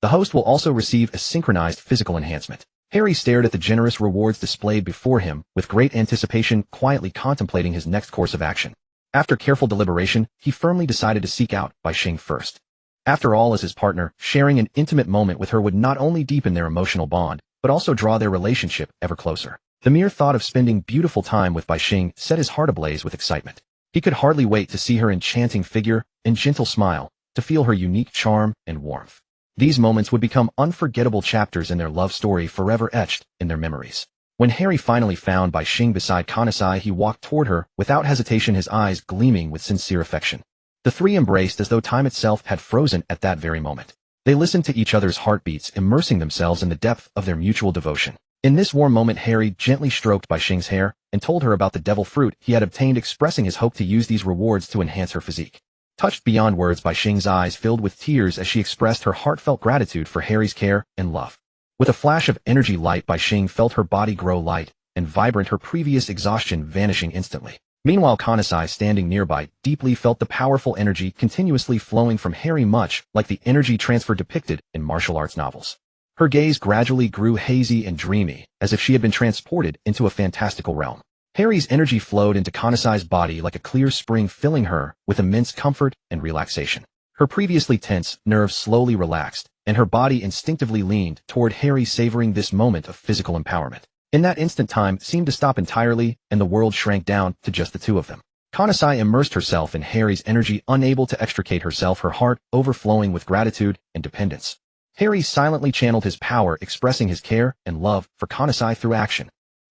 The host will also receive a synchronized physical enhancement. Harry stared at the generous rewards displayed before him with great anticipation, quietly contemplating his next course of action. After careful deliberation, he firmly decided to seek out Bai Xing first. After all, as his partner, sharing an intimate moment with her would not only deepen their emotional bond, but also draw their relationship ever closer. The mere thought of spending beautiful time with Bai Xing set his heart ablaze with excitement. He could hardly wait to see her enchanting figure and gentle smile, to feel her unique charm and warmth. These moments would become unforgettable chapters in their love story, forever etched in their memories. When Harry finally found Bai Xing beside Kanasai, he walked toward her, without hesitation, his eyes gleaming with sincere affection. The three embraced as though time itself had frozen at that very moment. They listened to each other's heartbeats, immersing themselves in the depth of their mutual devotion. In this warm moment, Harry gently stroked Bai Xing's hair and told her about the devil fruit he had obtained, expressing his hope to use these rewards to enhance her physique. Touched beyond words, Bai Xing's eyes filled with tears as she expressed her heartfelt gratitude for Harry's care and love. With a flash of energy light, Bai Xing felt her body grow light and vibrant, her previous exhaustion vanishing instantly. Meanwhile, Kanasai, standing nearby, deeply felt the powerful energy continuously flowing from Harry, much like the energy transfer depicted in martial arts novels. Her gaze gradually grew hazy and dreamy, as if she had been transported into a fantastical realm. Harry's energy flowed into Kanasai's body like a clear spring, filling her with immense comfort and relaxation. Her previously tense nerves slowly relaxed, and her body instinctively leaned toward Harry, savoring this moment of physical empowerment. In that instant, time seemed to stop entirely, and the world shrank down to just the two of them. Kanasai immersed herself in Harry's energy, unable to extricate herself, her heart overflowing with gratitude and dependence. Harry silently channeled his power, expressing his care and love for Kanasai through action.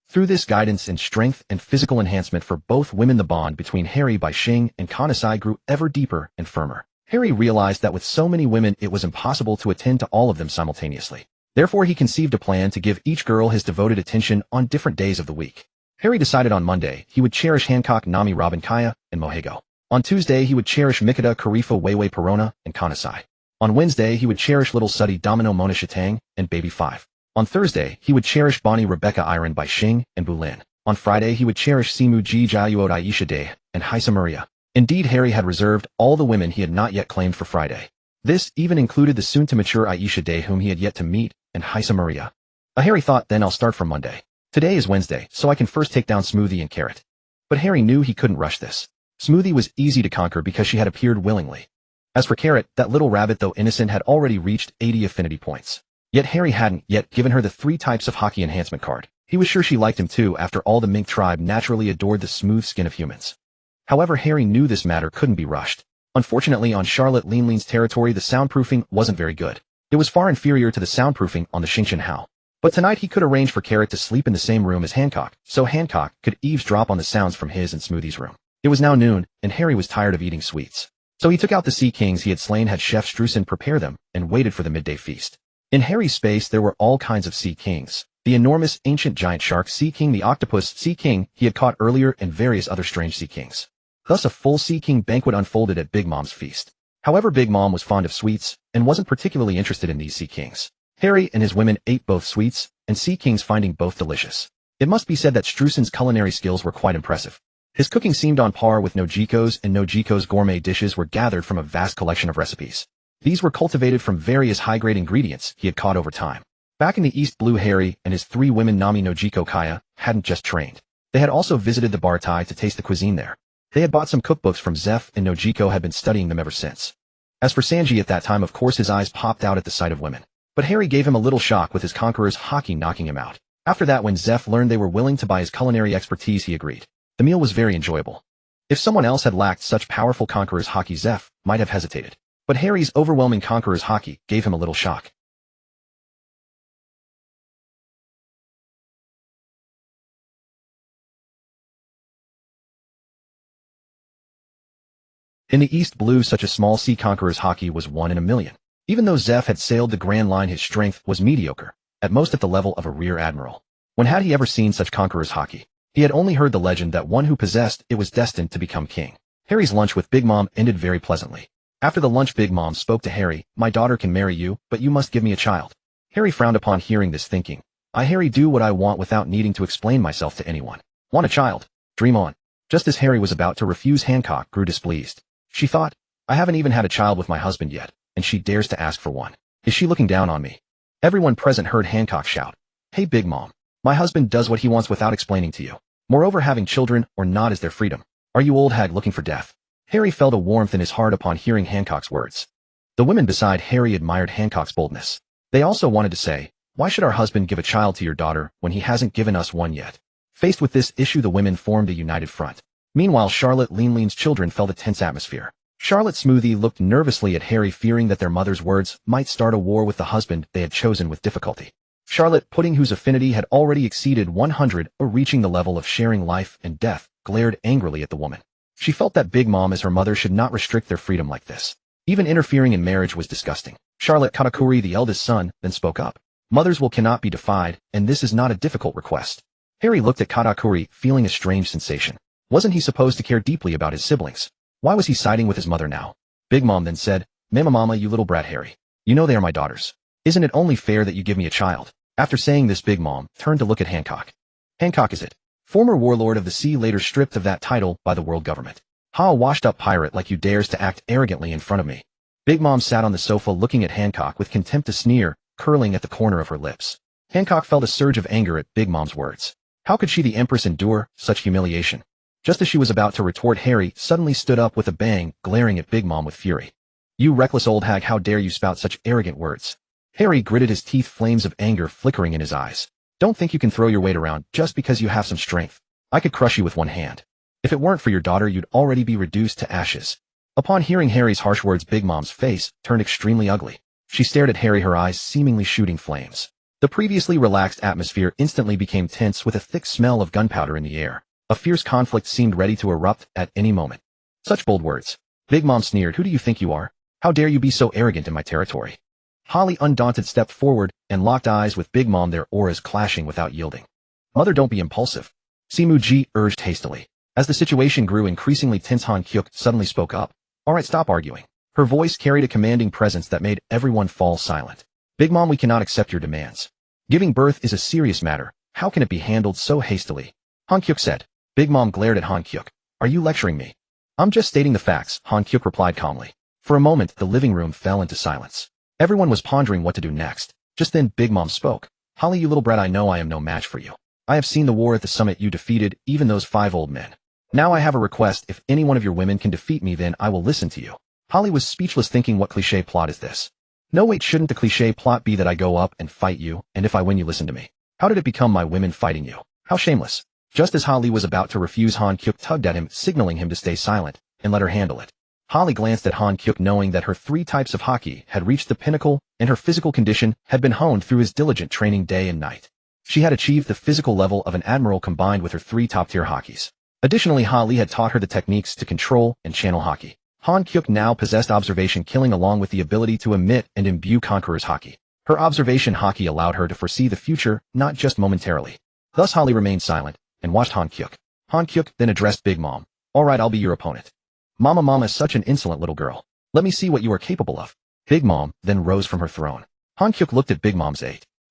Through this guidance and strength and physical enhancement for both women, the bond between Harry, Bai Xing, and Kanasai grew ever deeper and firmer. Harry realized that with so many women, it was impossible to attend to all of them simultaneously. Therefore, he conceived a plan to give each girl his devoted attention on different days of the week. Harry decided on Monday he would cherish Hancock, Nami, Robin, Kaya, and Mohego. On Tuesday, he would cherish Mikita, Karifa, Weiwei, Perona, and Kanasai. On Wednesday, he would cherish Little Suddy, Domino, Mona, Shatang, and Baby 5. On Thursday, he would cherish Bonnie, Rebecca, Iron, Bai Xing, and Bulin. On Friday, he would cherish Simu, Ji, Jiayuot, Aisha Day, and Haisa Maria. Indeed, Harry had reserved all the women he had not yet claimed for Friday. This even included the soon-to-mature Aisha Day, whom he had yet to meet, and Haisa Maria. Harry thought, then I'll start from Monday. Today is Wednesday, so I can first take down Smoothie and Carrot. But Harry knew he couldn't rush this. Smoothie was easy to conquer because she had appeared willingly. As for Carrot, that little rabbit, though innocent, had already reached 80 affinity points. Yet Harry hadn't yet given her the 3 types of Haki enhancement card. He was sure she liked him too, after all the mink tribe naturally adored the smooth skin of humans. However, Harry knew this matter couldn't be rushed. Unfortunately, on Charlotte Leanlean's territory, the soundproofing wasn't very good. It was far inferior to the soundproofing on the Xingqian Hao. But tonight he could arrange for Carrot to sleep in the same room as Hancock, so Hancock could eavesdrop on the sounds from his and Smoothie's room. It was now noon, and Harry was tired of eating sweets. So he took out the sea kings he had slain, had Chef Strusen prepare them, and waited for the midday feast. In Harry's space there were all kinds of sea kings. The enormous ancient giant shark sea king, the octopus sea king he had caught earlier, and various other strange sea kings. Thus a full sea king banquet unfolded at Big Mom's feast. However, Big Mom was fond of sweets, and wasn't particularly interested in these sea kings. Harry and his women ate both sweets and sea kings, finding both delicious. It must be said that Strusen's culinary skills were quite impressive. His cooking seemed on par with Nojiko's, and Nojiko's gourmet dishes were gathered from a vast collection of recipes. These were cultivated from various high-grade ingredients he had caught over time. Back in the East Blue, Harry and his 3 women, Nami, Nojiko, Kaya, hadn't just trained. They had also visited the bar Tai to taste the cuisine there. They had bought some cookbooks from Zeph, and Nojiko had been studying them ever since. As for Sanji, at that time, of course, his eyes popped out at the sight of women. But Harry gave him a little shock with his conqueror's Haki knocking him out. After that, when Zeph learned they were willing to buy his culinary expertise, he agreed. The meal was very enjoyable. If someone else had lacked such powerful conqueror's Haki, Zeph might have hesitated. But Harry's overwhelming conqueror's Haki gave him a little shock. In the East Blue, such a small sea conqueror's Haki was 1 in a million. Even though Zeph had sailed the Grand Line, his strength was mediocre, at most at the level of a rear admiral. When had he ever seen such conqueror's Haki? He had only heard the legend that one who possessed it was destined to become king. Harry's lunch with Big Mom ended very pleasantly. After the lunch, Big Mom spoke to Harry. "My daughter can marry you, but you must give me a child." Harry frowned upon hearing this, thinking, "I, Harry, do what I want without needing to explain myself to anyone. Want a child? Dream on. Just as Harry was about to refuse, Hancock grew displeased. She thought, I haven't even had a child with my husband yet, and she dares to ask for one. Is she looking down on me? Everyone present heard Hancock shout, Hey Big Mom. My husband does what he wants without explaining to you. Moreover, having children or not is their freedom. Are you old hag looking for death? Harry felt a warmth in his heart upon hearing Hancock's words. The women beside Harry admired Hancock's boldness. They also wanted to say, why should our husband give a child to your daughter when he hasn't given us one yet? Faced with this issue, the women formed a united front. Meanwhile, Charlotte Lean's children felt a tense atmosphere. Charlotte Smoothie looked nervously at Harry, fearing that their mother's words might start a war with the husband they had chosen with difficulty. Charlotte Pudding, whose affinity had already exceeded 100, or reaching the level of sharing life and death, glared angrily at the woman. She felt that Big Mom as her mother should not restrict their freedom like this. Even interfering in marriage was disgusting. Charlotte Katakuri, the eldest son, then spoke up. Mother's will cannot be defied, and this is not a difficult request. Harry looked at Katakuri, feeling a strange sensation. Wasn't he supposed to care deeply about his siblings? Why was he siding with his mother now? Big Mom then said, Mama, you little brat Harry. You know they are my daughters. Isn't it only fair that you give me a child? After saying this, Big Mom turned to look at Hancock. Hancock is it? Former warlord of the sea, later stripped of that title by the world government. How a washed-up pirate like you dares to act arrogantly in front of me? Big Mom sat on the sofa looking at Hancock with contempt, a sneer curling at the corner of her lips. Hancock felt a surge of anger at Big Mom's words. How could she, the Empress, endure such humiliation? Just as she was about to retort, Harry suddenly stood up with a bang, glaring at Big Mom with fury. You reckless old hag, how dare you spout such arrogant words? Harry gritted his teeth, flames of anger flickering in his eyes. Don't think you can throw your weight around just because you have some strength. I could crush you with one hand. If it weren't for your daughter, you'd already be reduced to ashes. Upon hearing Harry's harsh words, Big Mom's face turned extremely ugly. She stared at Harry, her eyes seemingly shooting flames. The previously relaxed atmosphere instantly became tense with a thick smell of gunpowder in the air. A fierce conflict seemed ready to erupt at any moment. Such bold words. Big Mom sneered. Who do you think you are? How dare you be so arrogant in my territory? Holly, undaunted, stepped forward and locked eyes with Big Mom, their auras clashing without yielding. Mother, don't be impulsive. Simu Ji urged hastily. As the situation grew increasingly tense, Han Kyuk suddenly spoke up. All right, stop arguing. Her voice carried a commanding presence that made everyone fall silent. Big Mom, we cannot accept your demands. Giving birth is a serious matter. How can it be handled so hastily? Han Kyuk said. Big Mom glared at Han Kyuk. Are you lecturing me? I'm just stating the facts, Han Kyuk replied calmly. For a moment, the living room fell into silence. Everyone was pondering what to do next. Just then, Big Mom spoke. Holly, you little brat, I know I am no match for you. I have seen the war at the summit. You defeated even those 5 old men. Now I have a request. If any one of your women can defeat me, then I will listen to you. Holly was speechless, thinking, what cliché plot is this? No, wait, shouldn't the cliché plot be that I go up and fight you, and if I win, you listen to me? How did it become my women fighting you? How shameless. Just as Holly was about to refuse, Han Kyuk tugged at him, signaling him to stay silent and let her handle it. Holly glanced at Han Kyuk, knowing that her 3 types of Haki had reached the pinnacle and her physical condition had been honed through his diligent training day and night. She had achieved the physical level of an admiral combined with her 3 top-tier Hakis. Additionally, Holly had taught her the techniques to control and channel Haki. Han Kyuk now possessed observation killing along with the ability to emit and imbue Conqueror's Haki. Her observation Haki allowed her to foresee the future, not just momentarily. Thus Holly remained silent and watched Han Kyuk. Han Kyuk then addressed Big Mom. All right, I'll be your opponent. Mama, such an insolent little girl. Let me see what you are capable of. Big Mom then rose from her throne. Han Kyuk looked at Big Mom's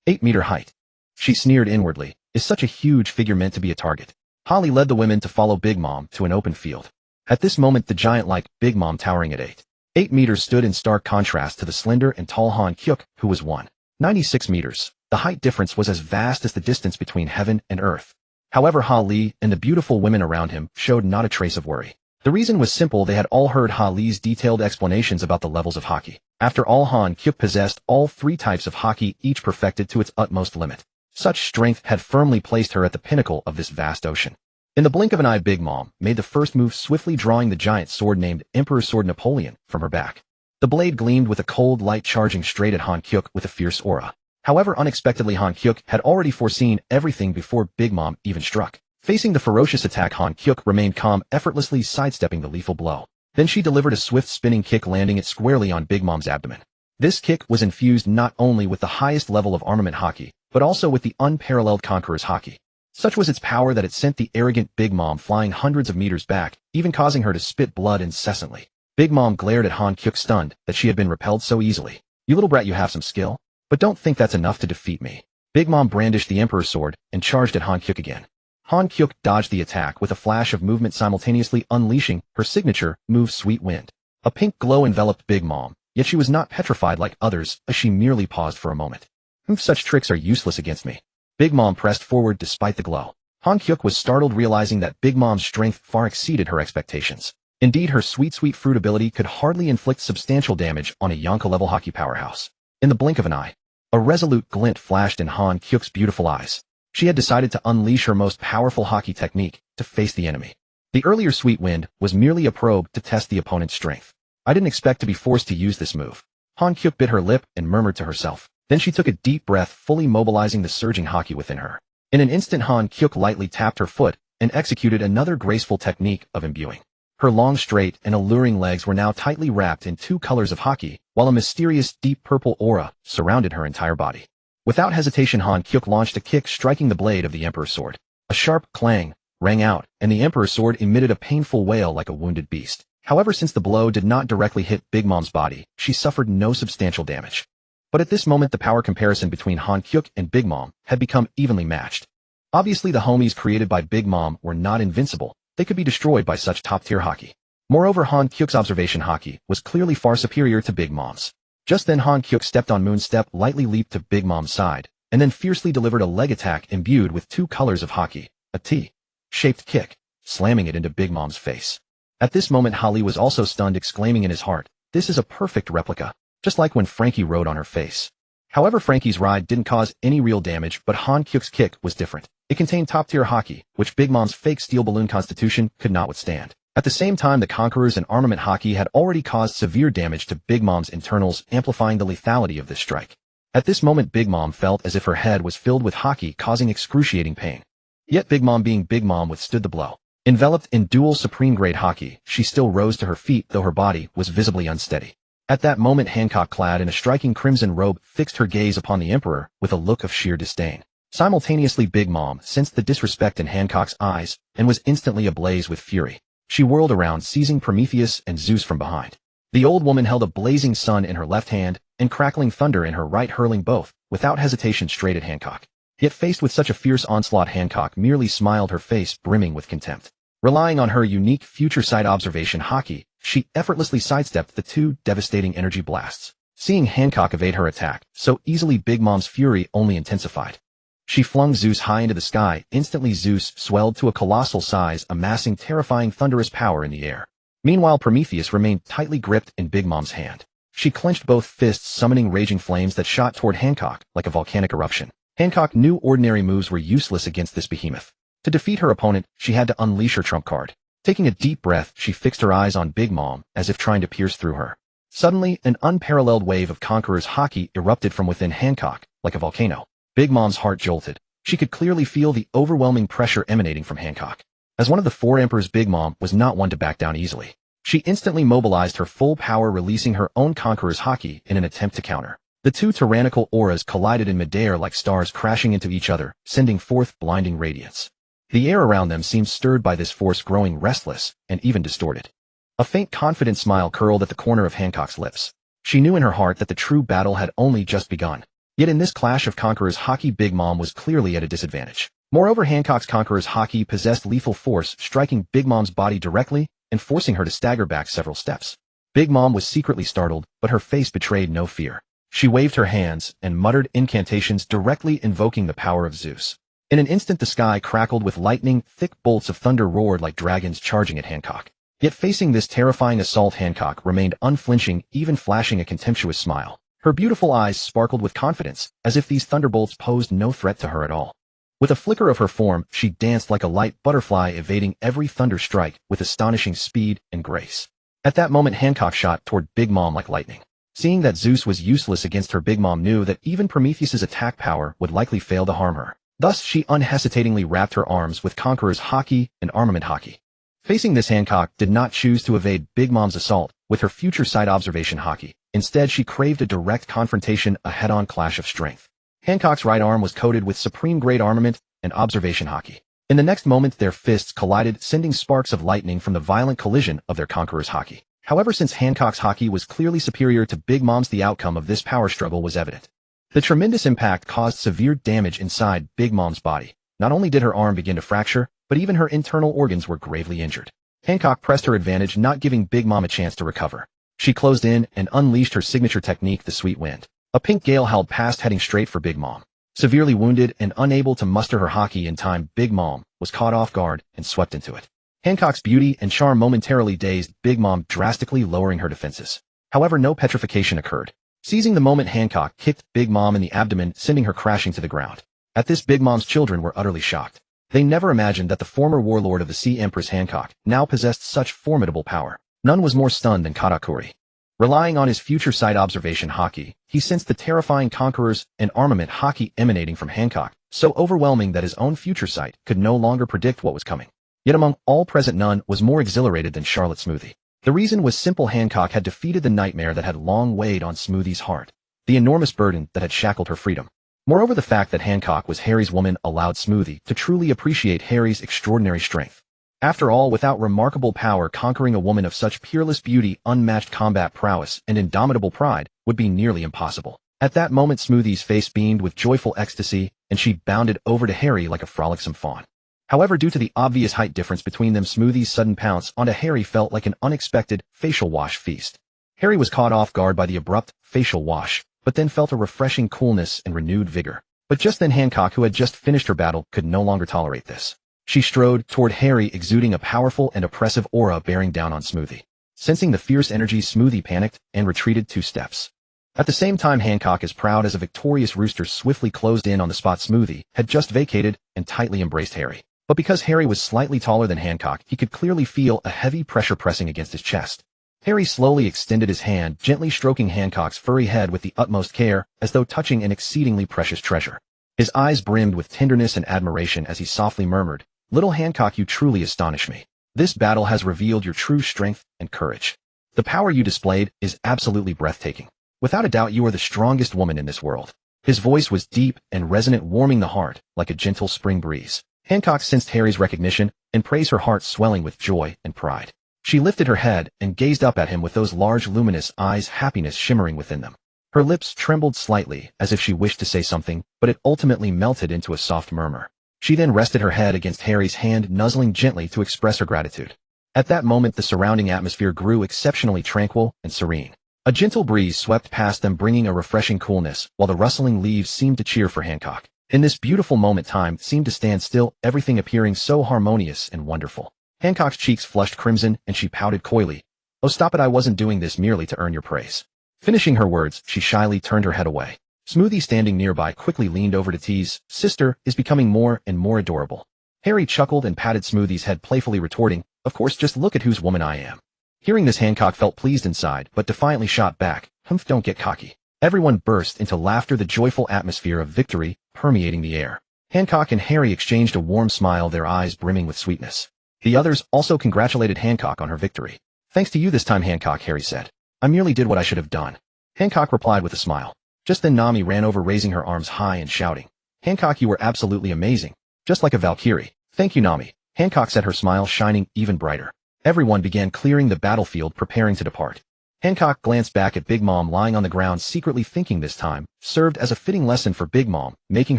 8-meter height. She sneered inwardly. Is such a huge figure meant to be a target? Holly led the women to follow Big Mom to an open field. At this moment, the giant-like Big Mom, towering at 8 meters, stood in stark contrast to the slender and tall Han Kyuk, who was 196 meters. The height difference was as vast as the distance between heaven and earth. However, Ha Li and the beautiful women around him showed not a trace of worry. The reason was simple. They had all heard Ha Li's detailed explanations about the levels of Haki. After all, Han Kyuk possessed all 3 types of Haki, each perfected to its utmost limit. Such strength had firmly placed her at the pinnacle of this vast ocean. In the blink of an eye, Big Mom made the first move, swiftly drawing the giant sword named Emperor's Sword Napoleon from her back. The blade gleamed with a cold light, charging straight at Han Kyuk with a fierce aura. However, unexpectedly, Han Kyuk had already foreseen everything before Big Mom even struck. Facing the ferocious attack, Han Kyuk remained calm, effortlessly sidestepping the lethal blow. Then she delivered a swift spinning kick, landing it squarely on Big Mom's abdomen. This kick was infused not only with the highest level of armament Haki, but also with the unparalleled Conqueror's Haki. Such was its power that it sent the arrogant Big Mom flying hundreds of meters back, even causing her to spit blood incessantly. Big Mom glared at Han Kyuk, stunned that she had been repelled so easily. You little brat, you have some skill, but don't think that's enough to defeat me. Big Mom brandished the Emperor's sword and charged at Han Kyuk again. Han Kyuk dodged the attack with a flash of movement, simultaneously unleashing her signature move, Sweet Wind. A pink glow enveloped Big Mom, yet she was not petrified like others, as she merely paused for a moment. Such tricks are useless against me. Big Mom pressed forward despite the glow. Han Kyuk was startled, realizing that Big Mom's strength far exceeded her expectations. Indeed, her sweet fruit ability could hardly inflict substantial damage on a Yonka-level Haki powerhouse. In the blink of an eye, a resolute glint flashed in Han Kyuk's beautiful eyes. She had decided to unleash her most powerful Haki technique to face the enemy. The earlier Sweet Wind was merely a probe to test the opponent's strength. I didn't expect to be forced to use this move. Han Kyuk bit her lip and murmured to herself. Then she took a deep breath, fully mobilizing the surging Haki within her. In an instant, Han Kyuk lightly tapped her foot and executed another graceful technique of imbuing. Her long, straight, and alluring legs were now tightly wrapped in 2 colors of Haki, while a mysterious deep purple aura surrounded her entire body. Without hesitation, Han Kyuk launched a kick, striking the blade of the Emperor's sword. A sharp clang rang out, and the Emperor's sword emitted a painful wail like a wounded beast. However, since the blow did not directly hit Big Mom's body, she suffered no substantial damage. But at this moment, the power comparison between Han Kyuk and Big Mom had become evenly matched. Obviously, the homies created by Big Mom were not invincible. They could be destroyed by such top-tier Haki. Moreover, Han Kyuk's observation Haki was clearly far superior to Big Mom's. Just then, Han Kyuk stepped on Moonstep, lightly leaped to Big Mom's side, and then fiercely delivered a leg attack imbued with 2 colors of Haki, a T-shaped kick, slamming it into Big Mom's face. At this moment, Holly was also stunned, exclaiming in his heart, "This is a perfect replica, just like when Frankie rode on her face." However, Frankie's ride didn't cause any real damage, but Han Kyuk's kick was different. It contained top-tier Haki, which Big Mom's fake steel balloon constitution could not withstand. At the same time, the Conquerors and Armament Haki had already caused severe damage to Big Mom's internals, amplifying the lethality of this strike. At this moment, Big Mom felt as if her head was filled with Haki, causing excruciating pain. Yet Big Mom, being Big Mom, withstood the blow. Enveloped in dual supreme-grade Haki, she still rose to her feet, though her body was visibly unsteady. At that moment, Hancock, clad in a striking crimson robe, fixed her gaze upon the Emperor with a look of sheer disdain. Simultaneously, Big Mom sensed the disrespect in Hancock's eyes and was instantly ablaze with fury. She whirled around, seizing Prometheus and Zeus from behind. The old woman held a blazing sun in her left hand and crackling thunder in her right, hurling both, without hesitation, straight at Hancock. Yet faced with such a fierce onslaught, Hancock merely smiled, her face brimming with contempt. Relying on her unique future sight observation Haki, she effortlessly sidestepped the 2 devastating energy blasts. Seeing Hancock evade her attack so easily, Big Mom's fury only intensified. She flung Zeus high into the sky. Instantly, Zeus swelled to a colossal size, amassing terrifying thunderous power in the air. Meanwhile, Prometheus remained tightly gripped in Big Mom's hand. She clenched both fists, summoning raging flames that shot toward Hancock like a volcanic eruption. Hancock knew ordinary moves were useless against this behemoth. To defeat her opponent, she had to unleash her trump card. Taking a deep breath, she fixed her eyes on Big Mom, as if trying to pierce through her. Suddenly, an unparalleled wave of Conqueror's Haki erupted from within Hancock, like a volcano. Big Mom's heart jolted. She could clearly feel the overwhelming pressure emanating from Hancock. As one of the 4 emperors, Big Mom was not one to back down easily. She instantly mobilized her full power, releasing her own Conqueror's Haki in an attempt to counter. The 2 tyrannical auras collided in midair like stars crashing into each other, sending forth blinding radiance. The air around them seemed stirred by this force, growing restless and even distorted. A faint, confident smile curled at the corner of Hancock's lips. She knew in her heart that the true battle had only just begun. Yet in this clash of Conqueror's Haki, Big Mom was clearly at a disadvantage. Moreover, Hancock's Conqueror's Haki possessed lethal force, striking Big Mom's body directly and forcing her to stagger back several steps. Big Mom was secretly startled, but her face betrayed no fear. She waved her hands and muttered incantations, directly invoking the power of Zeus. In an instant, the sky crackled with lightning, thick bolts of thunder roared like dragons charging at Hancock. Yet facing this terrifying assault, Hancock remained unflinching, even flashing a contemptuous smile. Her beautiful eyes sparkled with confidence, as if these thunderbolts posed no threat to her at all. With a flicker of her form, she danced like a light butterfly, evading every thunder strike with astonishing speed and grace. At that moment, Hancock shot toward Big Mom like lightning. Seeing that Zeus was useless against her, Big Mom knew that even Prometheus's attack power would likely fail to harm her. Thus, she unhesitatingly wrapped her arms with Conqueror's Haki and Armament Haki. Facing this, Hancock did not choose to evade Big Mom's assault with her future sight observation Haki. Instead, she craved a direct confrontation, a head-on clash of strength. Hancock's right arm was coated with supreme-grade armament and observation Haki. In the next moment, their fists collided, sending sparks of lightning from the violent collision of their Conqueror's Haki. However, since Hancock's Haki was clearly superior to Big Mom's, the outcome of this power struggle was evident. The tremendous impact caused severe damage inside Big Mom's body, Not only did her arm begin to fracture, but even her internal organs were gravely injured. Hancock pressed her advantage, not giving Big Mom a chance to recover. She closed in and unleashed her signature technique, the Sweet Wind. A pink gale howled past, heading straight for Big Mom. Severely wounded and unable to muster her haki in time, Big Mom was caught off guard and swept into it. Hancock's beauty and charm momentarily dazed Big Mom, drastically lowering her defenses. However, no petrification occurred. Seizing the moment, Hancock kicked Big Mom in the abdomen, sending her crashing to the ground. At this, Big Mom's children were utterly shocked. They never imagined that the former warlord of the Sea Empress Hancock now possessed such formidable power. None was more stunned than Katakuri. Relying on his future sight observation Haki, he sensed the terrifying conquerors and armament Haki emanating from Hancock, so overwhelming that his own future sight could no longer predict what was coming. Yet among all present, none was more exhilarated than Charlotte Smoothie. The reason was simple: Hancock had defeated the nightmare that had long weighed on Smoothie's heart, the enormous burden that had shackled her freedom. Moreover, the fact that Hancock was Harry's woman allowed Smoothie to truly appreciate Harry's extraordinary strength. After all, without remarkable power, conquering a woman of such peerless beauty, unmatched combat prowess, and indomitable pride would be nearly impossible. At that moment, Smoothie's face beamed with joyful ecstasy, and she bounded over to Harry like a frolicsome fawn. However, due to the obvious height difference between them, Smoothie's sudden pounce onto Harry felt like an unexpected facial wash feast. Harry was caught off guard by the abrupt facial wash, but then felt a refreshing coolness and renewed vigor. But just then, Hancock, who had just finished her battle, could no longer tolerate this. She strode toward Harry, exuding a powerful and oppressive aura bearing down on Smoothie. Sensing the fierce energy, Smoothie panicked and retreated 2 steps. At the same time, Hancock, as proud as a victorious rooster, swiftly closed in on the spot Smoothie had just vacated and tightly embraced Harry. But because Harry was slightly taller than Hancock, he could clearly feel a heavy pressure pressing against his chest. Harry slowly extended his hand, gently stroking Hancock's furry head with the utmost care, as though touching an exceedingly precious treasure. His eyes brimmed with tenderness and admiration as he softly murmured, "Little Hancock, you truly astonish me. This battle has revealed your true strength and courage. The power you displayed is absolutely breathtaking. Without a doubt, you are the strongest woman in this world." His voice was deep and resonant, warming the heart like a gentle spring breeze. Hancock sensed Harry's recognition and praise, her heart swelling with joy and pride. She lifted her head and gazed up at him with those large luminous eyes, happiness shimmering within them. Her lips trembled slightly as if she wished to say something, but it ultimately melted into a soft murmur. She then rested her head against Harry's hand, nuzzling gently to express her gratitude. At that moment, the surrounding atmosphere grew exceptionally tranquil and serene. A gentle breeze swept past them, bringing a refreshing coolness, while the rustling leaves seemed to cheer for Hancock. In this beautiful moment, time seemed to stand still, everything appearing so harmonious and wonderful. Hancock's cheeks flushed crimson, and she pouted coyly, "Oh, stop it, I wasn't doing this merely to earn your praise." Finishing her words, she shyly turned her head away. Smoothie, standing nearby, quickly leaned over to tease, "Sister is becoming more and more adorable." Harry chuckled and patted Smoothie's head, playfully retorting, "Of course, just look at whose woman I am." Hearing this, Hancock felt pleased inside, but defiantly shot back, "Humph, don't get cocky." Everyone burst into laughter, the joyful atmosphere of victory permeating the air. Hancock and Harry exchanged a warm smile, their eyes brimming with sweetness. The others also congratulated Hancock on her victory. "Thanks to you this time, Hancock," Harry said. "I merely did what I should have done." Hancock replied with a smile. Just then, Nami ran over, raising her arms high and shouting, "Hancock, you were absolutely amazing. Just like a Valkyrie." "Thank you, Nami," Hancock said, her smile shining even brighter. Everyone began clearing the battlefield, preparing to depart. Hancock glanced back at Big Mom lying on the ground, secretly thinking this time served as a fitting lesson for Big Mom, making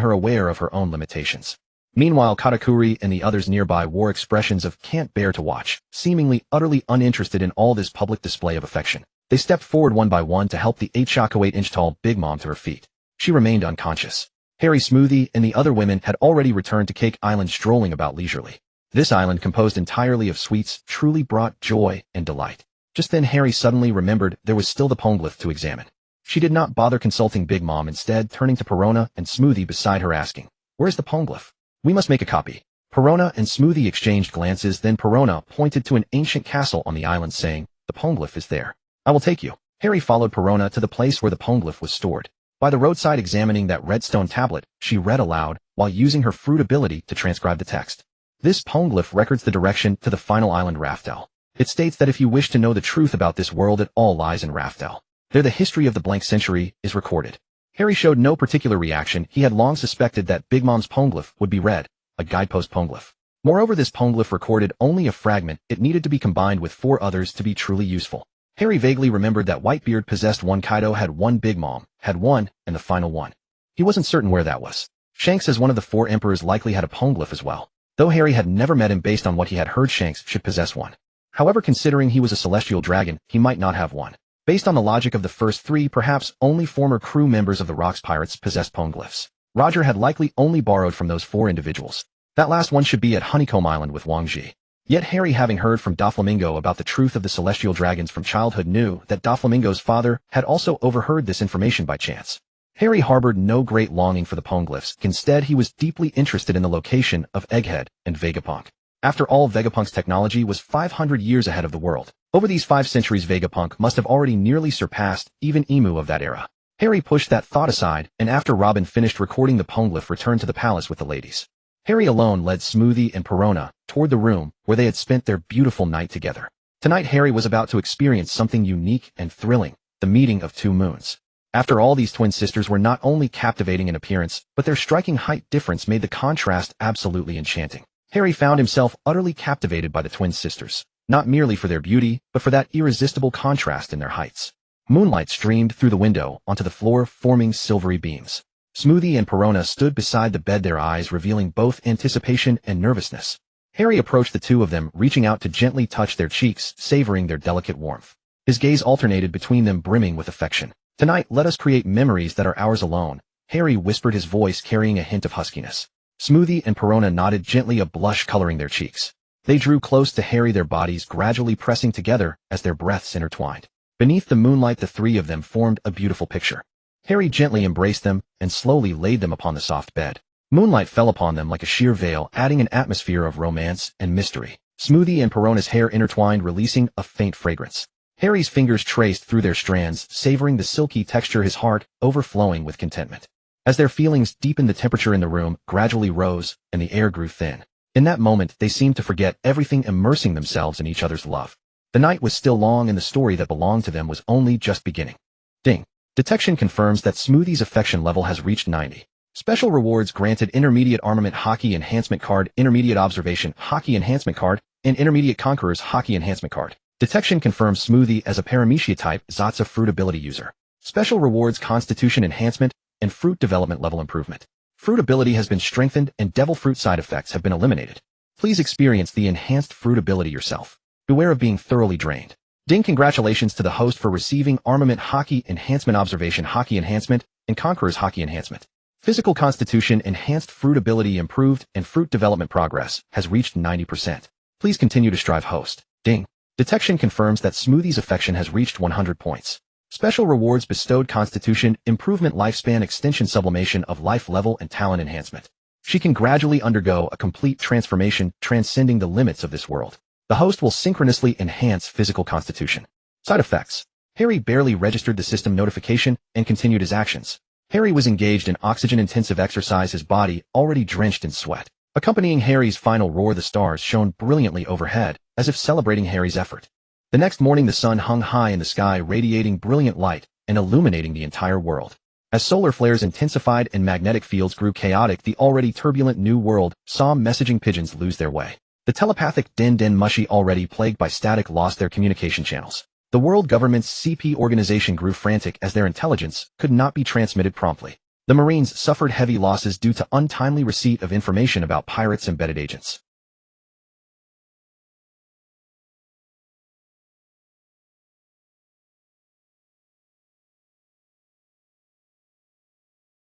her aware of her own limitations. Meanwhile, Katakuri and the others nearby wore expressions of can't bear to watch, seemingly utterly uninterested in all this public display of affection. They stepped forward one by one to help the 8-inch tall Big Mom to her feet. She remained unconscious. Harry, Smoothie, and the other women had already returned to Cake Island, strolling about leisurely. This island, composed entirely of sweets, truly brought joy and delight. Just then, Harry suddenly remembered there was still the poneglyph to examine. She did not bother consulting Big Mom, instead turning to Perona and Smoothie beside her, asking, "Where's the poneglyph? We must make a copy." Perona and Smoothie exchanged glances, then Perona pointed to an ancient castle on the island, saying, "The poneglyph is there. I will take you." Harry followed Perona to the place where the poneglyph was stored. By the roadside, examining that redstone tablet, she read aloud, while using her fruit ability to transcribe the text. This poneglyph records the direction to the final island, Raftel. It states that if you wish to know the truth about this world, it all lies in Raftel. There the history of the blank century is recorded. Harry showed no particular reaction. He had long suspected that Big Mom's poneglyph would be read, a guidepost poneglyph. Moreover, this poneglyph recorded only a fragment. It needed to be combined with 4 others to be truly useful. Harry vaguely remembered that Whitebeard possessed one, Kaido had one, Big Mom had one, and the final one. He wasn't certain where that was. Shanks as one of the 4 emperors likely had a poneglyph as well. Though Harry had never met him based on what he had heard, Shanks should possess one. However, considering he was a celestial dragon, he might not have one. Based on the logic of the first 3, perhaps only former crew members of the Rocks Pirates possessed poneglyphs. Roger had likely only borrowed from those 4 individuals. That last one should be at Honeycomb Island with Wang Ji. Yet Harry, having heard from Doflamingo about the truth of the celestial dragons from childhood, knew that Doflamingo's father had also overheard this information by chance. Harry harbored no great longing for the poneglyphs. Instead, he was deeply interested in the location of Egghead and Vegapunk. After all, Vegapunk's technology was 500 years ahead of the world. Over these 5 centuries, Vegapunk must have already nearly surpassed even Emu of that era. Harry pushed that thought aside, and after Robin finished recording the poneglyph, returned to the palace with the ladies. Harry alone led Smoothie and Perona toward the room where they had spent their beautiful night together. Tonight, Harry was about to experience something unique and thrilling, the meeting of 2 moons. After all, these twin sisters were not only captivating in appearance, but their striking height difference made the contrast absolutely enchanting. Harry found himself utterly captivated by the twin sisters, not merely for their beauty, but for that irresistible contrast in their heights. Moonlight streamed through the window onto the floor, forming silvery beams. Smoothie and Perona stood beside the bed, their eyes revealing both anticipation and nervousness. Harry approached the 2 of them, reaching out to gently touch their cheeks, savoring their delicate warmth. His gaze alternated between them, brimming with affection. "Tonight, let us create memories that are ours alone," Harry whispered, his voice carrying a hint of huskiness. Smoothie and Perona nodded, gently, a blush coloring their cheeks. They drew close to Harry, their bodies gradually pressing together as their breaths intertwined. Beneath the moonlight, the 3 of them formed a beautiful picture. Harry gently embraced them and slowly laid them upon the soft bed. Moonlight fell upon them like a sheer veil, adding an atmosphere of romance and mystery. Smoothie and Perona's hair intertwined, releasing a faint fragrance. Harry's fingers traced through their strands, savoring the silky texture, his heart overflowing with contentment. As their feelings deepened, the temperature in the room gradually rose and the air grew thin. In that moment, they seemed to forget everything, immersing themselves in each other's love. The night was still long, and the story that belonged to them was only just beginning. Ding. Detection confirms that Smoothie's affection level has reached 90. Special rewards granted: Intermediate Armament Haki Enhancement Card, Intermediate Observation Haki Enhancement Card, and Intermediate Conqueror's Haki Enhancement Card. Detection confirms Smoothie as a Paramecia type Zatsa Fruit ability user. Special rewards: Constitution Enhancement and Fruit Development Level Improvement. Fruit ability has been strengthened and Devil Fruit side effects have been eliminated. Please experience the enhanced fruit ability yourself. Beware of being thoroughly drained. Ding. Congratulations to the host for receiving Armament Haki Enhancement, Observation Haki Enhancement, and Conqueror's Haki Enhancement. Physical Constitution Enhanced Fruit ability improved and Fruit Development progress has reached 90%. Please continue to strive, host. Ding. Detection confirms that Smoothie's affection has reached 100 points. Special rewards bestowed: Constitution Improvement, Lifespan Extension, Sublimation of Life Level, and Talent Enhancement. She can gradually undergo a complete transformation, transcending the limits of this world. The host will synchronously enhance physical constitution. Side effects. Harry barely registered the system notification and continued his actions. Harry was engaged in oxygen-intensive exercise, his body already drenched in sweat. Accompanying Harry's final roar, the stars shone brilliantly overhead, as if celebrating Harry's effort. The next morning, the sun hung high in the sky, radiating brilliant light and illuminating the entire world. As solar flares intensified and magnetic fields grew chaotic, the already turbulent new world saw messaging pigeons lose their way. The telepathic Den Den Mushi, already plagued by static, lost their communication channels. The world government's CP organization grew frantic as their intelligence could not be transmitted promptly. The Marines suffered heavy losses due to untimely receipt of information about pirates' embedded agents.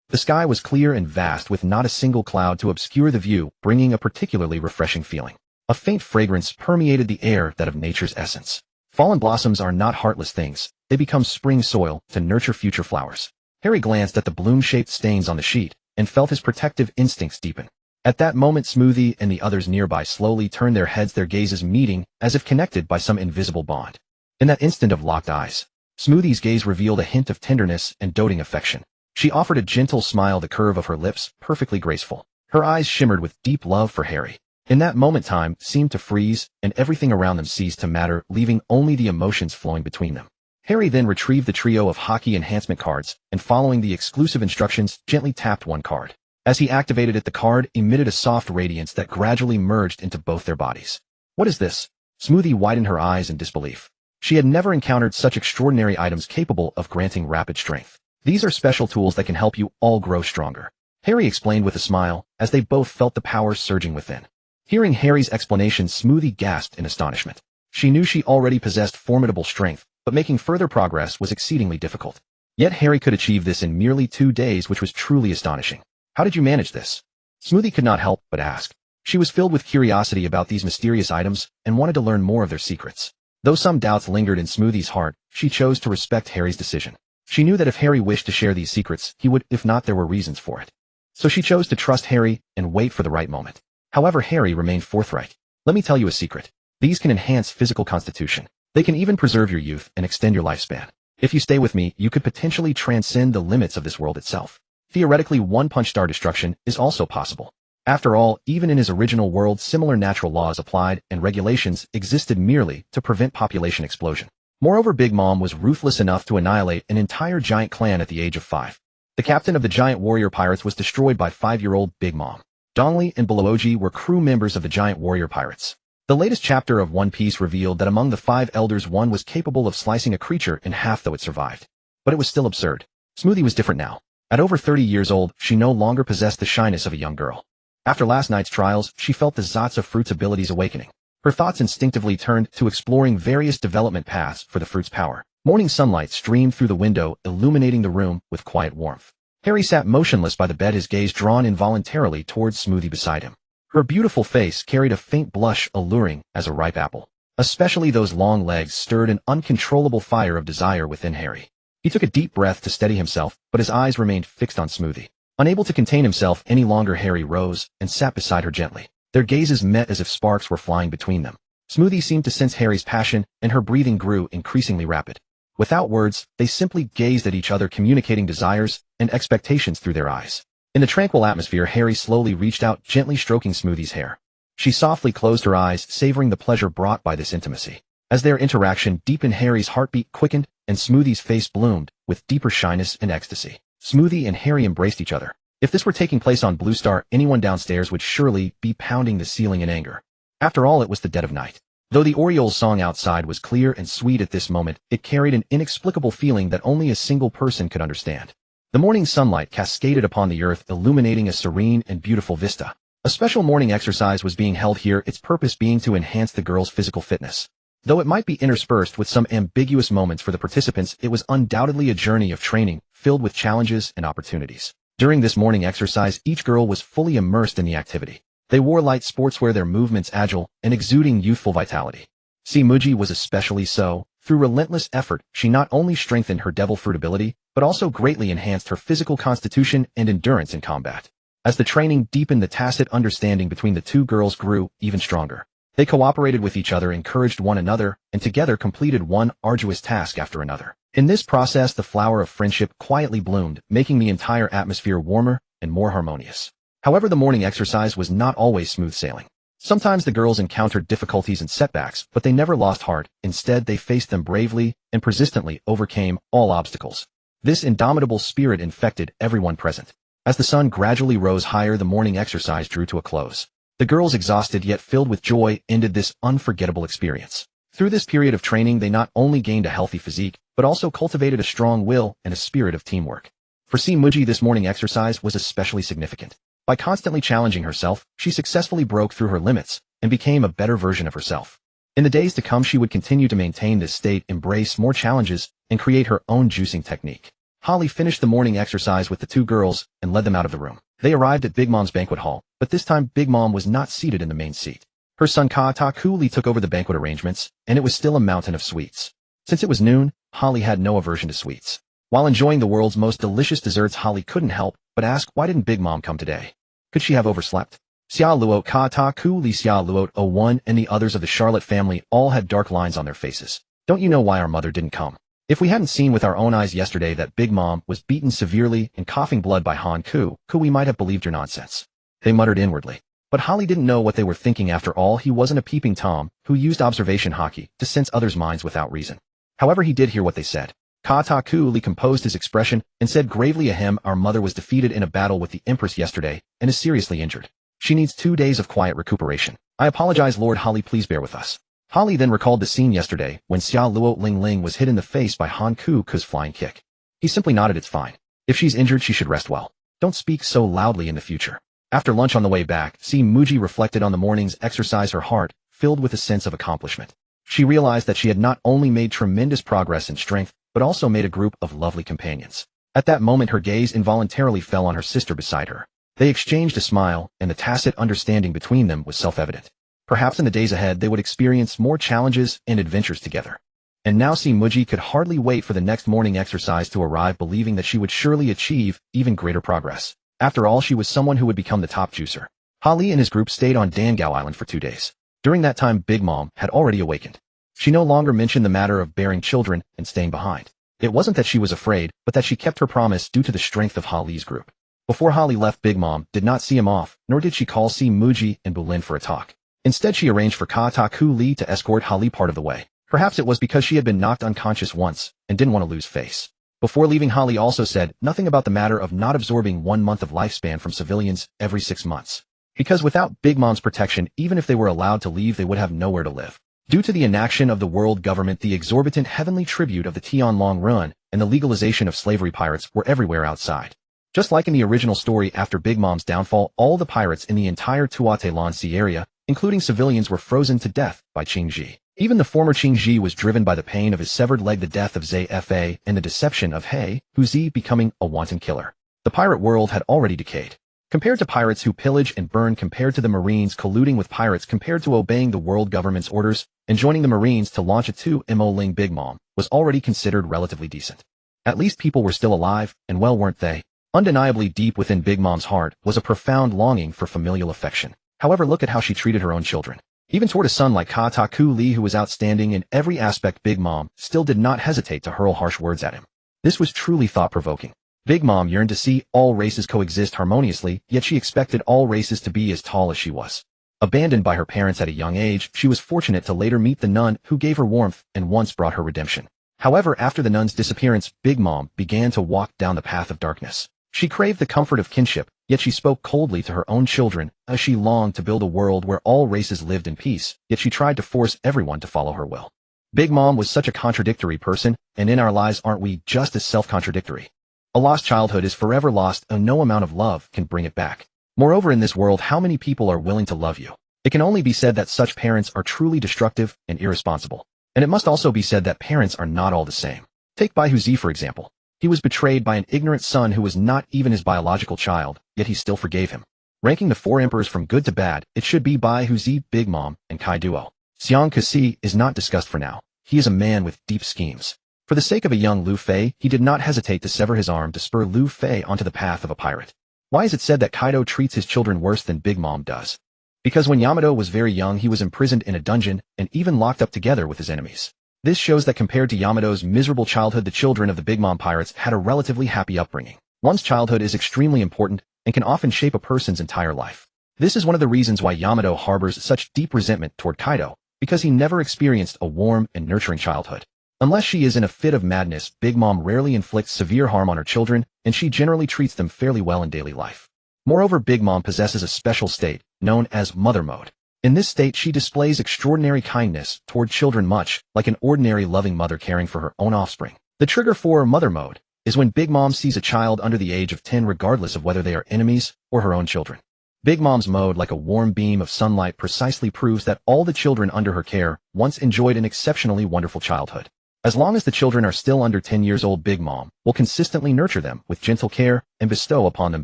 The sky was clear and vast, with not a single cloud to obscure the view, bringing a particularly refreshing feeling. A faint fragrance permeated the air, that of nature's essence. Fallen blossoms are not heartless things. They become spring soil to nurture future flowers. Harry glanced at the bloom-shaped stains on the sheet and felt his protective instincts deepen. At that moment, Smoothie and the others nearby slowly turned their heads, their gazes meeting as if connected by some invisible bond. In that instant of locked eyes, Smoothie's gaze revealed a hint of tenderness and doting affection. She offered a gentle smile, the curve of her lips perfectly graceful. Her eyes shimmered with deep love for Harry. In that moment, time seemed to freeze, and everything around them ceased to matter, leaving only the emotions flowing between them. Harry then retrieved the trio of Haki enhancement cards, and following the exclusive instructions, gently tapped one card. As he activated it, the card emitted a soft radiance that gradually merged into both their bodies. What is this? Smoothie widened her eyes in disbelief. She had never encountered such extraordinary items capable of granting rapid strength. These are special tools that can help you all grow stronger. Harry explained with a smile, as they both felt the power surging within. Hearing Harry's explanation, Smoothie gasped in astonishment. She knew she already possessed formidable strength, but making further progress was exceedingly difficult. Yet Harry could achieve this in merely 2 days, which was truly astonishing. How did you manage this? Smoothie could not help but ask. She was filled with curiosity about these mysterious items and wanted to learn more of their secrets. Though some doubts lingered in Smoothie's heart, she chose to respect Harry's decision. She knew that if Harry wished to share these secrets, he would, if not there were reasons for it. So she chose to trust Harry and wait for the right moment. However, Harry remained forthright. Let me tell you a secret. These can enhance physical constitution. They can even preserve your youth and extend your lifespan. If you stay with me, you could potentially transcend the limits of this world itself. Theoretically, one-punch star destruction is also possible. After all, even in his original world, similar natural laws applied and regulations existed merely to prevent population explosion. Moreover, Big Mom was ruthless enough to annihilate an entire giant clan at the age of 5. The captain of the giant warrior pirates was destroyed by 5-year-old Big Mom. Dongli and Beluoji were crew members of the giant warrior pirates. The latest chapter of One Piece revealed that among the 5 elders, one was capable of slicing a creature in half, though it survived. But it was still absurd. Smoothie was different now. At over 30 years old, she no longer possessed the shyness of a young girl. After last night's trials, she felt the Zatsu fruit's abilities awakening. Her thoughts instinctively turned to exploring various development paths for the fruit's power. Morning sunlight streamed through the window, illuminating the room with quiet warmth. Harry sat motionless by the bed, his gaze drawn involuntarily towards Smoothie beside him. Her beautiful face carried a faint blush, alluring as a ripe apple. Especially those long legs stirred an uncontrollable fire of desire within Harry. He took a deep breath to steady himself, but his eyes remained fixed on Smoothie. Unable to contain himself any longer, Harry rose and sat beside her gently. Their gazes met as if sparks were flying between them. Smoothie seemed to sense Harry's passion, and her breathing grew increasingly rapid. Without words, they simply gazed at each other, communicating desires and expectations through their eyes. In the tranquil atmosphere, Harry slowly reached out, gently stroking Smoothie's hair. She softly closed her eyes, savoring the pleasure brought by this intimacy. As their interaction deepened, Harry's heartbeat quickened, and Smoothie's face bloomed with deeper shyness and ecstasy. Smoothie and Harry embraced each other. If this were taking place on Blue Star, anyone downstairs would surely be pounding the ceiling in anger. After all, it was the dead of night. Though the Oriole's song outside was clear and sweet at this moment, it carried an inexplicable feeling that only a single person could understand. The morning sunlight cascaded upon the earth, illuminating a serene and beautiful vista. A special morning exercise was being held here, its purpose being to enhance the girls' physical fitness. Though it might be interspersed with some ambiguous moments for the participants, it was undoubtedly a journey of training, filled with challenges and opportunities. During this morning exercise, each girl was fully immersed in the activity. They wore light sportswear, their movements agile and exuding youthful vitality. Muji was especially so. Through relentless effort, she not only strengthened her devil fruit ability, but also greatly enhanced her physical constitution and endurance in combat. As the training deepened, the tacit understanding between the two girls grew even stronger. They cooperated with each other, encouraged one another, and together completed one arduous task after another. In this process, the flower of friendship quietly bloomed, making the entire atmosphere warmer and more harmonious. However, the morning exercise was not always smooth sailing. Sometimes the girls encountered difficulties and setbacks, but they never lost heart. Instead, they faced them bravely and persistently overcame all obstacles. This indomitable spirit infected everyone present. As the sun gradually rose higher, the morning exercise drew to a close. The girls, exhausted yet filled with joy, ended this unforgettable experience. Through this period of training, they not only gained a healthy physique, but also cultivated a strong will and a spirit of teamwork. For Muji, this morning exercise was especially significant. By constantly challenging herself, she successfully broke through her limits and became a better version of herself. In the days to come, she would continue to maintain this state, embrace more challenges, and create her own juicing technique. Holly finished the morning exercise with the two girls and led them out of the room. They arrived at Big Mom's banquet hall, but this time Big Mom was not seated in the main seat. Her son Kata coolly took over the banquet arrangements, and it was still a mountain of sweets. Since it was noon, Holly had no aversion to sweets. While enjoying the world's most delicious desserts, Holly couldn't help but ask, why didn't Big Mom come today? Could she have overslept? Xia Luo, Kata Ku, Li Xia Luo, O1, and the others of the Charlotte family all had dark lines on their faces. Don't you know why our mother didn't come? If we hadn't seen with our own eyes yesterday that Big Mom was beaten severely and coughing blood by Han Ku, we might have believed your nonsense. They muttered inwardly. But Holly didn't know what they were thinking. After all, he wasn't a peeping Tom who used observation Haki to sense others' minds without reason. However, he did hear what they said. Kata Ku composed his expression and said gravely, ahem, our mother was defeated in a battle with the Empress yesterday and is seriously injured. She needs 2 days of quiet recuperation. I apologize, Lord Holly, please bear with us. Holly then recalled the scene yesterday when Xia Luo Ling Ling was hit in the face by Han Ku's flying kick. He simply nodded, it's fine. If she's injured, she should rest well. Don't speak so loudly in the future. After lunch on the way back, Muji reflected on the morning's exercise, her heart filled with a sense of accomplishment. She realized that she had not only made tremendous progress in strength, but also made a group of lovely companions. At that moment her gaze involuntarily fell on her sister beside her. They exchanged a smile, and the tacit understanding between them was self-evident. Perhaps in the days ahead they would experience more challenges and adventures together. And now Muji could hardly wait for the next morning exercise to arrive, believing that she would surely achieve even greater progress. After all, she was someone who would become the top juicer. Hali and his group stayed on Dangao Island for 2 days. During that time Big Mom had already awakened. She no longer mentioned the matter of bearing children and staying behind. It wasn't that she was afraid, but that she kept her promise due to the strength of Hali's group. Before Hali left, Big Mom did not see him off, nor did she call Muji and Bulin for a talk. Instead she arranged for Kataku Li to escort Hali part of the way. Perhaps it was because she had been knocked unconscious once and didn't want to lose face. Before leaving, Hali also said nothing about the matter of not absorbing 1 month of lifespan from civilians every 6 months. Because without Big Mom's protection, even if they were allowed to leave, they would have nowhere to live. Due to the inaction of the world government, the exorbitant heavenly tribute of the Tianlong Run, and the legalization of slavery, pirates were everywhere outside. Just like in the original story, after Big Mom's downfall, all the pirates in the entire Tuatelan Sea area, including civilians, were frozen to death by Qingji. Even the former Qingji was driven by the pain of his severed leg, the death of Zfa, and the deception of He, Huzi becoming a wanton killer. The pirate world had already decayed. Compared to pirates who pillage and burn, compared to the Marines colluding with pirates, compared to obeying the world government's orders and joining the Marines to launch a 2mo Ling, Big Mom was already considered relatively decent. At least people were still alive, and well, weren't they? Undeniably deep within Big Mom's heart was a profound longing for familial affection. However, look at how she treated her own children. Even toward a son like Kataku Li, who was outstanding in every aspect, Big Mom still did not hesitate to hurl harsh words at him. This was truly thought-provoking. Big Mom yearned to see all races coexist harmoniously, yet she expected all races to be as tall as she was. Abandoned by her parents at a young age, she was fortunate to later meet the nun who gave her warmth and once brought her redemption. However, after the nun's disappearance, Big Mom began to walk down the path of darkness. She craved the comfort of kinship, yet she spoke coldly to her own children, as she longed to build a world where all races lived in peace, yet she tried to force everyone to follow her will. Big Mom was such a contradictory person, and in our lives aren't we just as self-contradictory? A lost childhood is forever lost, and no amount of love can bring it back. Moreover, in this world, how many people are willing to love you? It can only be said that such parents are truly destructive and irresponsible. And it must also be said that parents are not all the same. Take Bai Huzi for example. He was betrayed by an ignorant son who was not even his biological child, yet he still forgave him. Ranking the 4 emperors from good to bad, it should be Bai Huzi, Big Mom, and Kai Duo. Xiang Kasi is not discussed for now. He is a man with deep schemes. For the sake of a young Lu Fei, he did not hesitate to sever his arm to spur Lu Fei onto the path of a pirate. Why is it said that Kaido treats his children worse than Big Mom does? Because when Yamato was very young, he was imprisoned in a dungeon and even locked up together with his enemies. This shows that compared to Yamato's miserable childhood, the children of the Big Mom pirates had a relatively happy upbringing. One's childhood is extremely important and can often shape a person's entire life. This is one of the reasons why Yamato harbors such deep resentment toward Kaido, because he never experienced a warm and nurturing childhood. Unless she is in a fit of madness, Big Mom rarely inflicts severe harm on her children, and she generally treats them fairly well in daily life. Moreover, Big Mom possesses a special state, known as Mother Mode. In this state, she displays extraordinary kindness toward children, much like an ordinary loving mother caring for her own offspring. The trigger for Mother Mode is when Big Mom sees a child under the age of 10, regardless of whether they are enemies or her own children. Big Mom's mode, like a warm beam of sunlight, precisely proves that all the children under her care once enjoyed an exceptionally wonderful childhood. As long as the children are still under 10 years old, Big Mom will consistently nurture them with gentle care and bestow upon them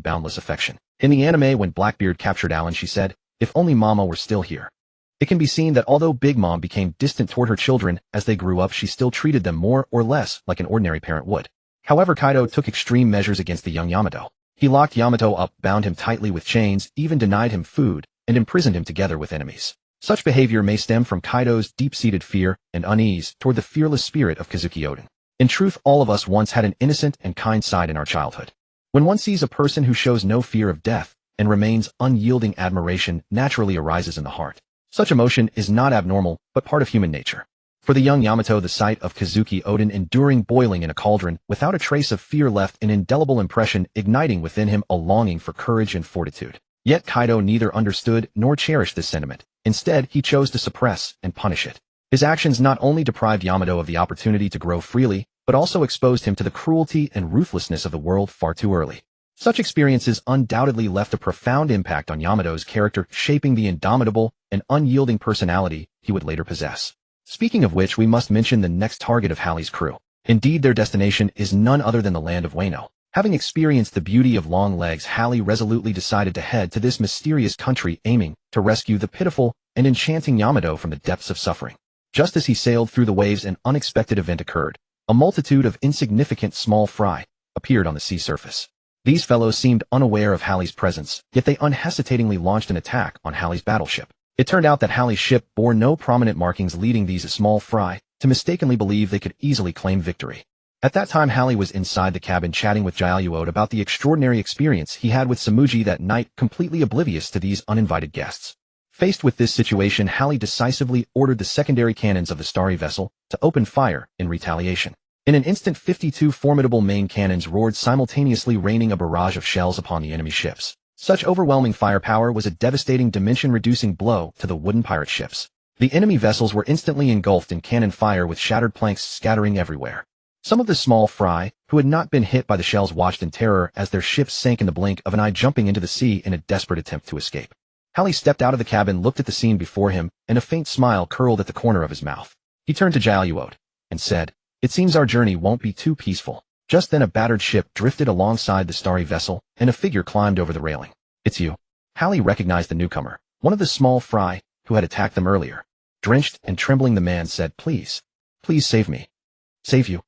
boundless affection. In the anime, when Blackbeard captured Alan, she said, "If only Mama were still here." It can be seen that although Big Mom became distant toward her children as they grew up, she still treated them more or less like an ordinary parent would. However, Kaido took extreme measures against the young Yamato. He locked Yamato up, bound him tightly with chains, even denied him food, and imprisoned him together with enemies. Such behavior may stem from Kaido's deep-seated fear and unease toward the fearless spirit of Kazuki Oden. In truth, all of us once had an innocent and kind side in our childhood. When one sees a person who shows no fear of death and remains unyielding, admiration naturally arises in the heart. Such emotion is not abnormal, but part of human nature. For the young Yamato, the sight of Kazuki Oden enduring boiling in a cauldron without a trace of fear left an indelible impression, igniting within him a longing for courage and fortitude. Yet Kaido neither understood nor cherished this sentiment. Instead, he chose to suppress and punish it. His actions not only deprived Yamato of the opportunity to grow freely, but also exposed him to the cruelty and ruthlessness of the world far too early. Such experiences undoubtedly left a profound impact on Yamato's character, shaping the indomitable and unyielding personality he would later possess. Speaking of which, we must mention the next target of Hallie's crew. Indeed, their destination is none other than the land of Wano. Having experienced the beauty of long legs, Hallie resolutely decided to head to this mysterious country, aiming to rescue the pitiful and enchanting Yamato from the depths of suffering. Just as he sailed through the waves, an unexpected event occurred. A multitude of insignificant small fry appeared on the sea surface. These fellows seemed unaware of Hallie's presence, yet they unhesitatingly launched an attack on Hallie's battleship. It turned out that Hallie's ship bore no prominent markings, leading these small fry to mistakenly believe they could easily claim victory. At that time, Hallie was inside the cabin chatting with Jayayuot about the extraordinary experience he had with Samuji that night, completely oblivious to these uninvited guests. Faced with this situation, Hallie decisively ordered the secondary cannons of the starry vessel to open fire in retaliation. In an instant, 52 formidable main cannons roared simultaneously, raining a barrage of shells upon the enemy ships. Such overwhelming firepower was a devastating, dimension-reducing blow to the wooden pirate ships. The enemy vessels were instantly engulfed in cannon fire, with shattered planks scattering everywhere. Some of the small fry, who had not been hit by the shells, watched in terror as their ships sank in the blink of an eye, jumping into the sea in a desperate attempt to escape. Hallie stepped out of the cabin, looked at the scene before him, and a faint smile curled at the corner of his mouth. He turned to Jayayuot and said, "It seems our journey won't be too peaceful." Just then a battered ship drifted alongside the starry vessel, and a figure climbed over the railing. "It's you." Hallie recognized the newcomer, one of the small fry who had attacked them earlier. Drenched and trembling, the man said, Please save me." "Save you?"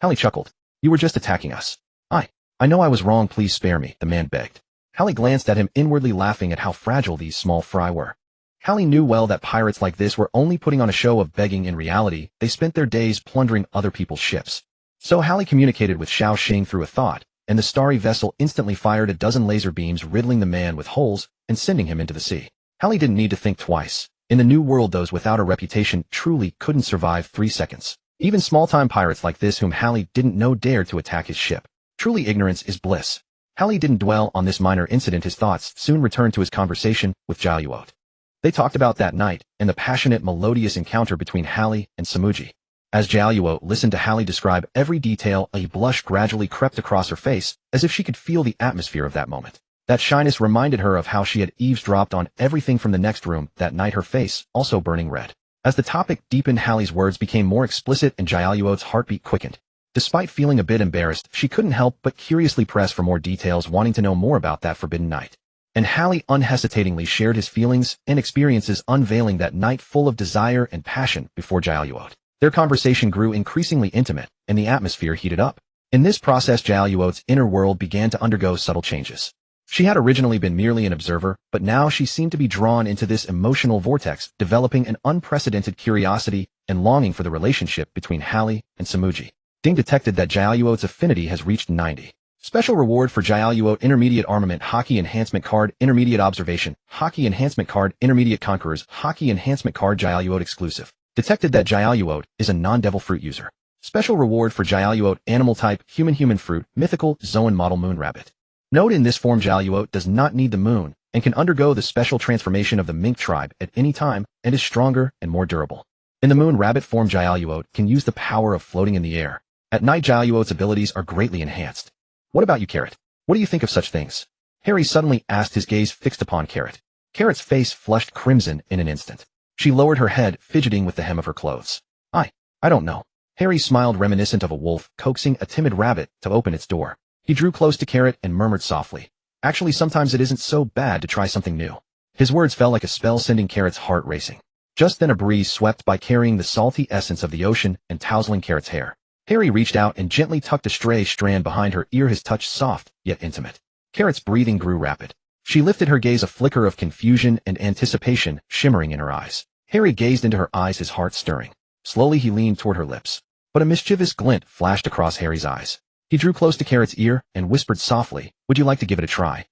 Hallie chuckled. "You were just attacking us." I know I was wrong. Please spare me," the man begged. Hallie glanced at him, inwardly laughing at how fragile these small fry were. Hallie knew well that pirates like this were only putting on a show of begging. In reality, they spent their days plundering other people's ships. So Hallie communicated with Xiao Xing through a thought, and the starry vessel instantly fired a dozen laser beams, riddling the man with holes and sending him into the sea. Hallie didn't need to think twice. In the new world, those without a reputation truly couldn't survive 3 seconds. Even small-time pirates like this, whom Hallie didn't know, dared to attack his ship. Truly, ignorance is bliss. Hallie didn't dwell on this minor incident. His thoughts soon returned to his conversation with Jayayuot. They talked about that night and the passionate, melodious encounter between Hallie and Samuji. As Jayayuot listened to Hallie describe every detail, a blush gradually crept across her face, as if she could feel the atmosphere of that moment. That shyness reminded her of how she had eavesdropped on everything from the next room that night, her face also burning red. As the topic deepened, Hallie's words became more explicit and Jayayuot's heartbeat quickened. Despite feeling a bit embarrassed, she couldn't help but curiously press for more details, wanting to know more about that forbidden night. And Hallie unhesitatingly shared his feelings and experiences, unveiling that night full of desire and passion before Jayayuot. Their conversation grew increasingly intimate, and the atmosphere heated up. In this process, Jayayuot's inner world began to undergo subtle changes. She had originally been merely an observer, but now she seemed to be drawn into this emotional vortex, developing an unprecedented curiosity and longing for the relationship between Hallie and Samuji. Ding detected that Jayayuot's affinity has reached 90. Special reward for Jayayuot: Intermediate Armament, Haki Enhancement Card, Intermediate Observation, Haki Enhancement Card, Intermediate Conquerors, Haki Enhancement Card. Jayayuot exclusive. Detected that Jayayuot is a non-devil fruit user. Special reward for Jayayuot: Animal Type, Human Fruit, Mythical, Zoan Model Moon Rabbit. Note: in this form, Jayayuot does not need the moon, and can undergo the special transformation of the mink tribe at any time, and is stronger and more durable. In the moon rabbit form, Jayayuot can use the power of floating in the air. At night, Jayayuot's abilities are greatly enhanced. What about you, Carrot? What do you think of such things? Harry suddenly asked, his gaze fixed upon Carrot. Carrot's face flushed crimson in an instant. She lowered her head, fidgeting with the hem of her clothes. I don't know. Harry smiled, reminiscent of a wolf coaxing a timid rabbit to open its door. He drew close to Carrot and murmured softly, "Actually, sometimes it isn't so bad to try something new." His words fell like a spell, sending Carrot's heart racing. Just then a breeze swept by, carrying the salty essence of the ocean and tousling Carrot's hair. Harry reached out and gently tucked a stray strand behind her ear, his touch soft yet intimate. Carrot's breathing grew rapid. She lifted her gaze, a flicker of confusion and anticipation shimmering in her eyes. Harry gazed into her eyes, his heart stirring. Slowly he leaned toward her lips, but a mischievous glint flashed across Harry's eyes. He drew close to Carrot's ear and whispered softly, "Would you like to give it a try?"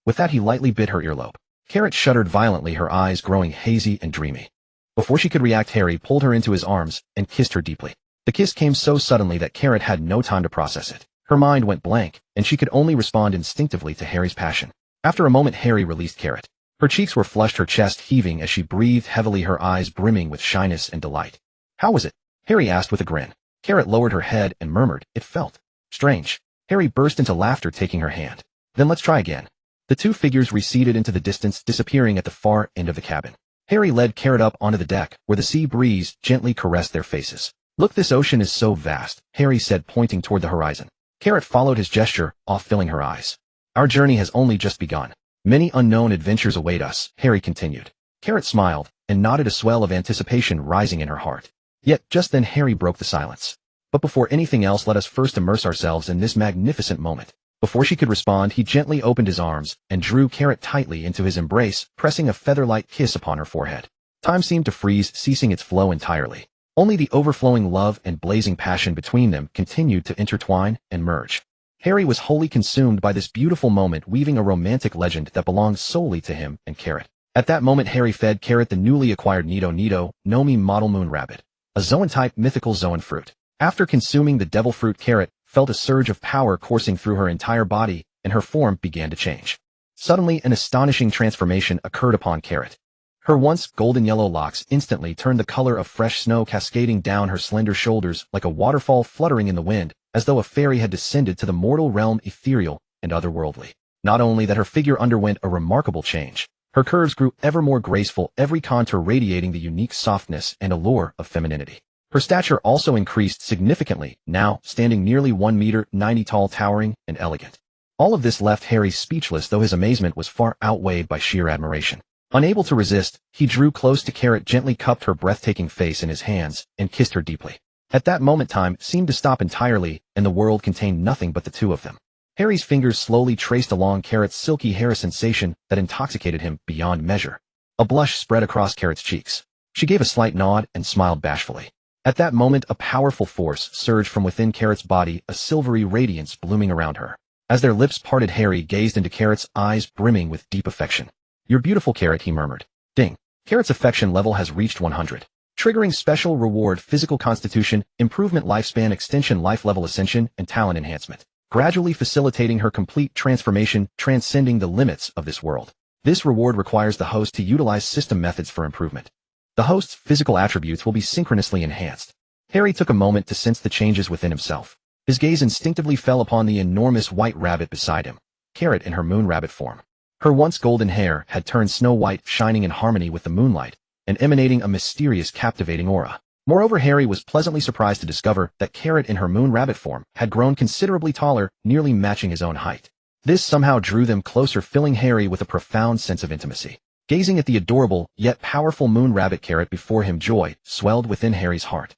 With that, he lightly bit her earlobe. Carrot shuddered violently, her eyes growing hazy and dreamy. Before she could react, Harry pulled her into his arms and kissed her deeply. The kiss came so suddenly that Carrot had no time to process it. Her mind went blank, and she could only respond instinctively to Harry's passion. After a moment, Harry released Carrot. Her cheeks were flushed, her chest heaving as she breathed heavily, her eyes brimming with shyness and delight. "How was it?" Harry asked with a grin. Carrot lowered her head and murmured, "It felt strange." Harry burst into laughter, taking her hand. Then let's try again. The two figures receded into the distance, disappearing at the far end of the cabin. Harry led Carrot up onto the deck, where the sea breeze gently caressed their faces. Look, this ocean is so vast, Harry said, pointing toward the horizon. Carrot followed his gesture, filling her eyes. Our journey has only just begun. Many unknown adventures await us, Harry continued. Carrot smiled, and nodded, a swell of anticipation rising in her heart. Yet, just then Harry broke the silence. But before anything else, let us first immerse ourselves in this magnificent moment. Before she could respond, he gently opened his arms and drew Carrot tightly into his embrace, pressing a feather-light kiss upon her forehead. Time seemed to freeze, ceasing its flow entirely. Only the overflowing love and blazing passion between them continued to intertwine and merge. Harry was wholly consumed by this beautiful moment, weaving a romantic legend that belonged solely to him and Carrot. At that moment, Harry fed Carrot the newly acquired Nomi model moon rabbit, a Zoan-type mythical Zoan fruit. After consuming the devil fruit, Carrot felt a surge of power coursing through her entire body, and her form began to change. Suddenly, an astonishing transformation occurred upon Carrot. Her once golden yellow locks instantly turned the color of fresh snow, cascading down her slender shoulders like a waterfall fluttering in the wind, as though a fairy had descended to the mortal realm, ethereal and otherworldly. Not only that, her figure underwent a remarkable change. Her curves grew ever more graceful, every contour radiating the unique softness and allure of femininity. Her stature also increased significantly, now standing nearly 1.90 meters tall, towering and elegant. All of this left Harry speechless, though his amazement was far outweighed by sheer admiration. Unable to resist, he drew close to Carrot, gently cupped her breathtaking face in his hands, and kissed her deeply. At that moment, time seemed to stop entirely, and the world contained nothing but the two of them. Harry's fingers slowly traced along Carrot's silky hair, a sensation that intoxicated him beyond measure. A blush spread across Carrot's cheeks. She gave a slight nod and smiled bashfully. At that moment, a powerful force surged from within Carrot's body, a silvery radiance blooming around her. As their lips parted, Harry gazed into Carrot's eyes, brimming with deep affection. "You're beautiful, Carrot," he murmured. Ding. Carrot's affection level has reached 100. Triggering special reward: physical constitution, improvement, lifespan extension, life level ascension, and talent enhancement. Gradually facilitating her complete transformation, transcending the limits of this world. This reward requires the host to utilize system methods for improvement. The host's physical attributes will be synchronously enhanced. Harry took a moment to sense the changes within himself. His gaze instinctively fell upon the enormous white rabbit beside him, Carrot in her moon rabbit form. Her once golden hair had turned snow white, shining in harmony with the moonlight, and emanating a mysterious, captivating aura. Moreover, Harry was pleasantly surprised to discover that Carrot in her moon rabbit form had grown considerably taller, nearly matching his own height. This somehow drew them closer, filling Harry with a profound sense of intimacy. Gazing at the adorable, yet powerful moon rabbit Carrot before him, joy swelled within Harry's heart.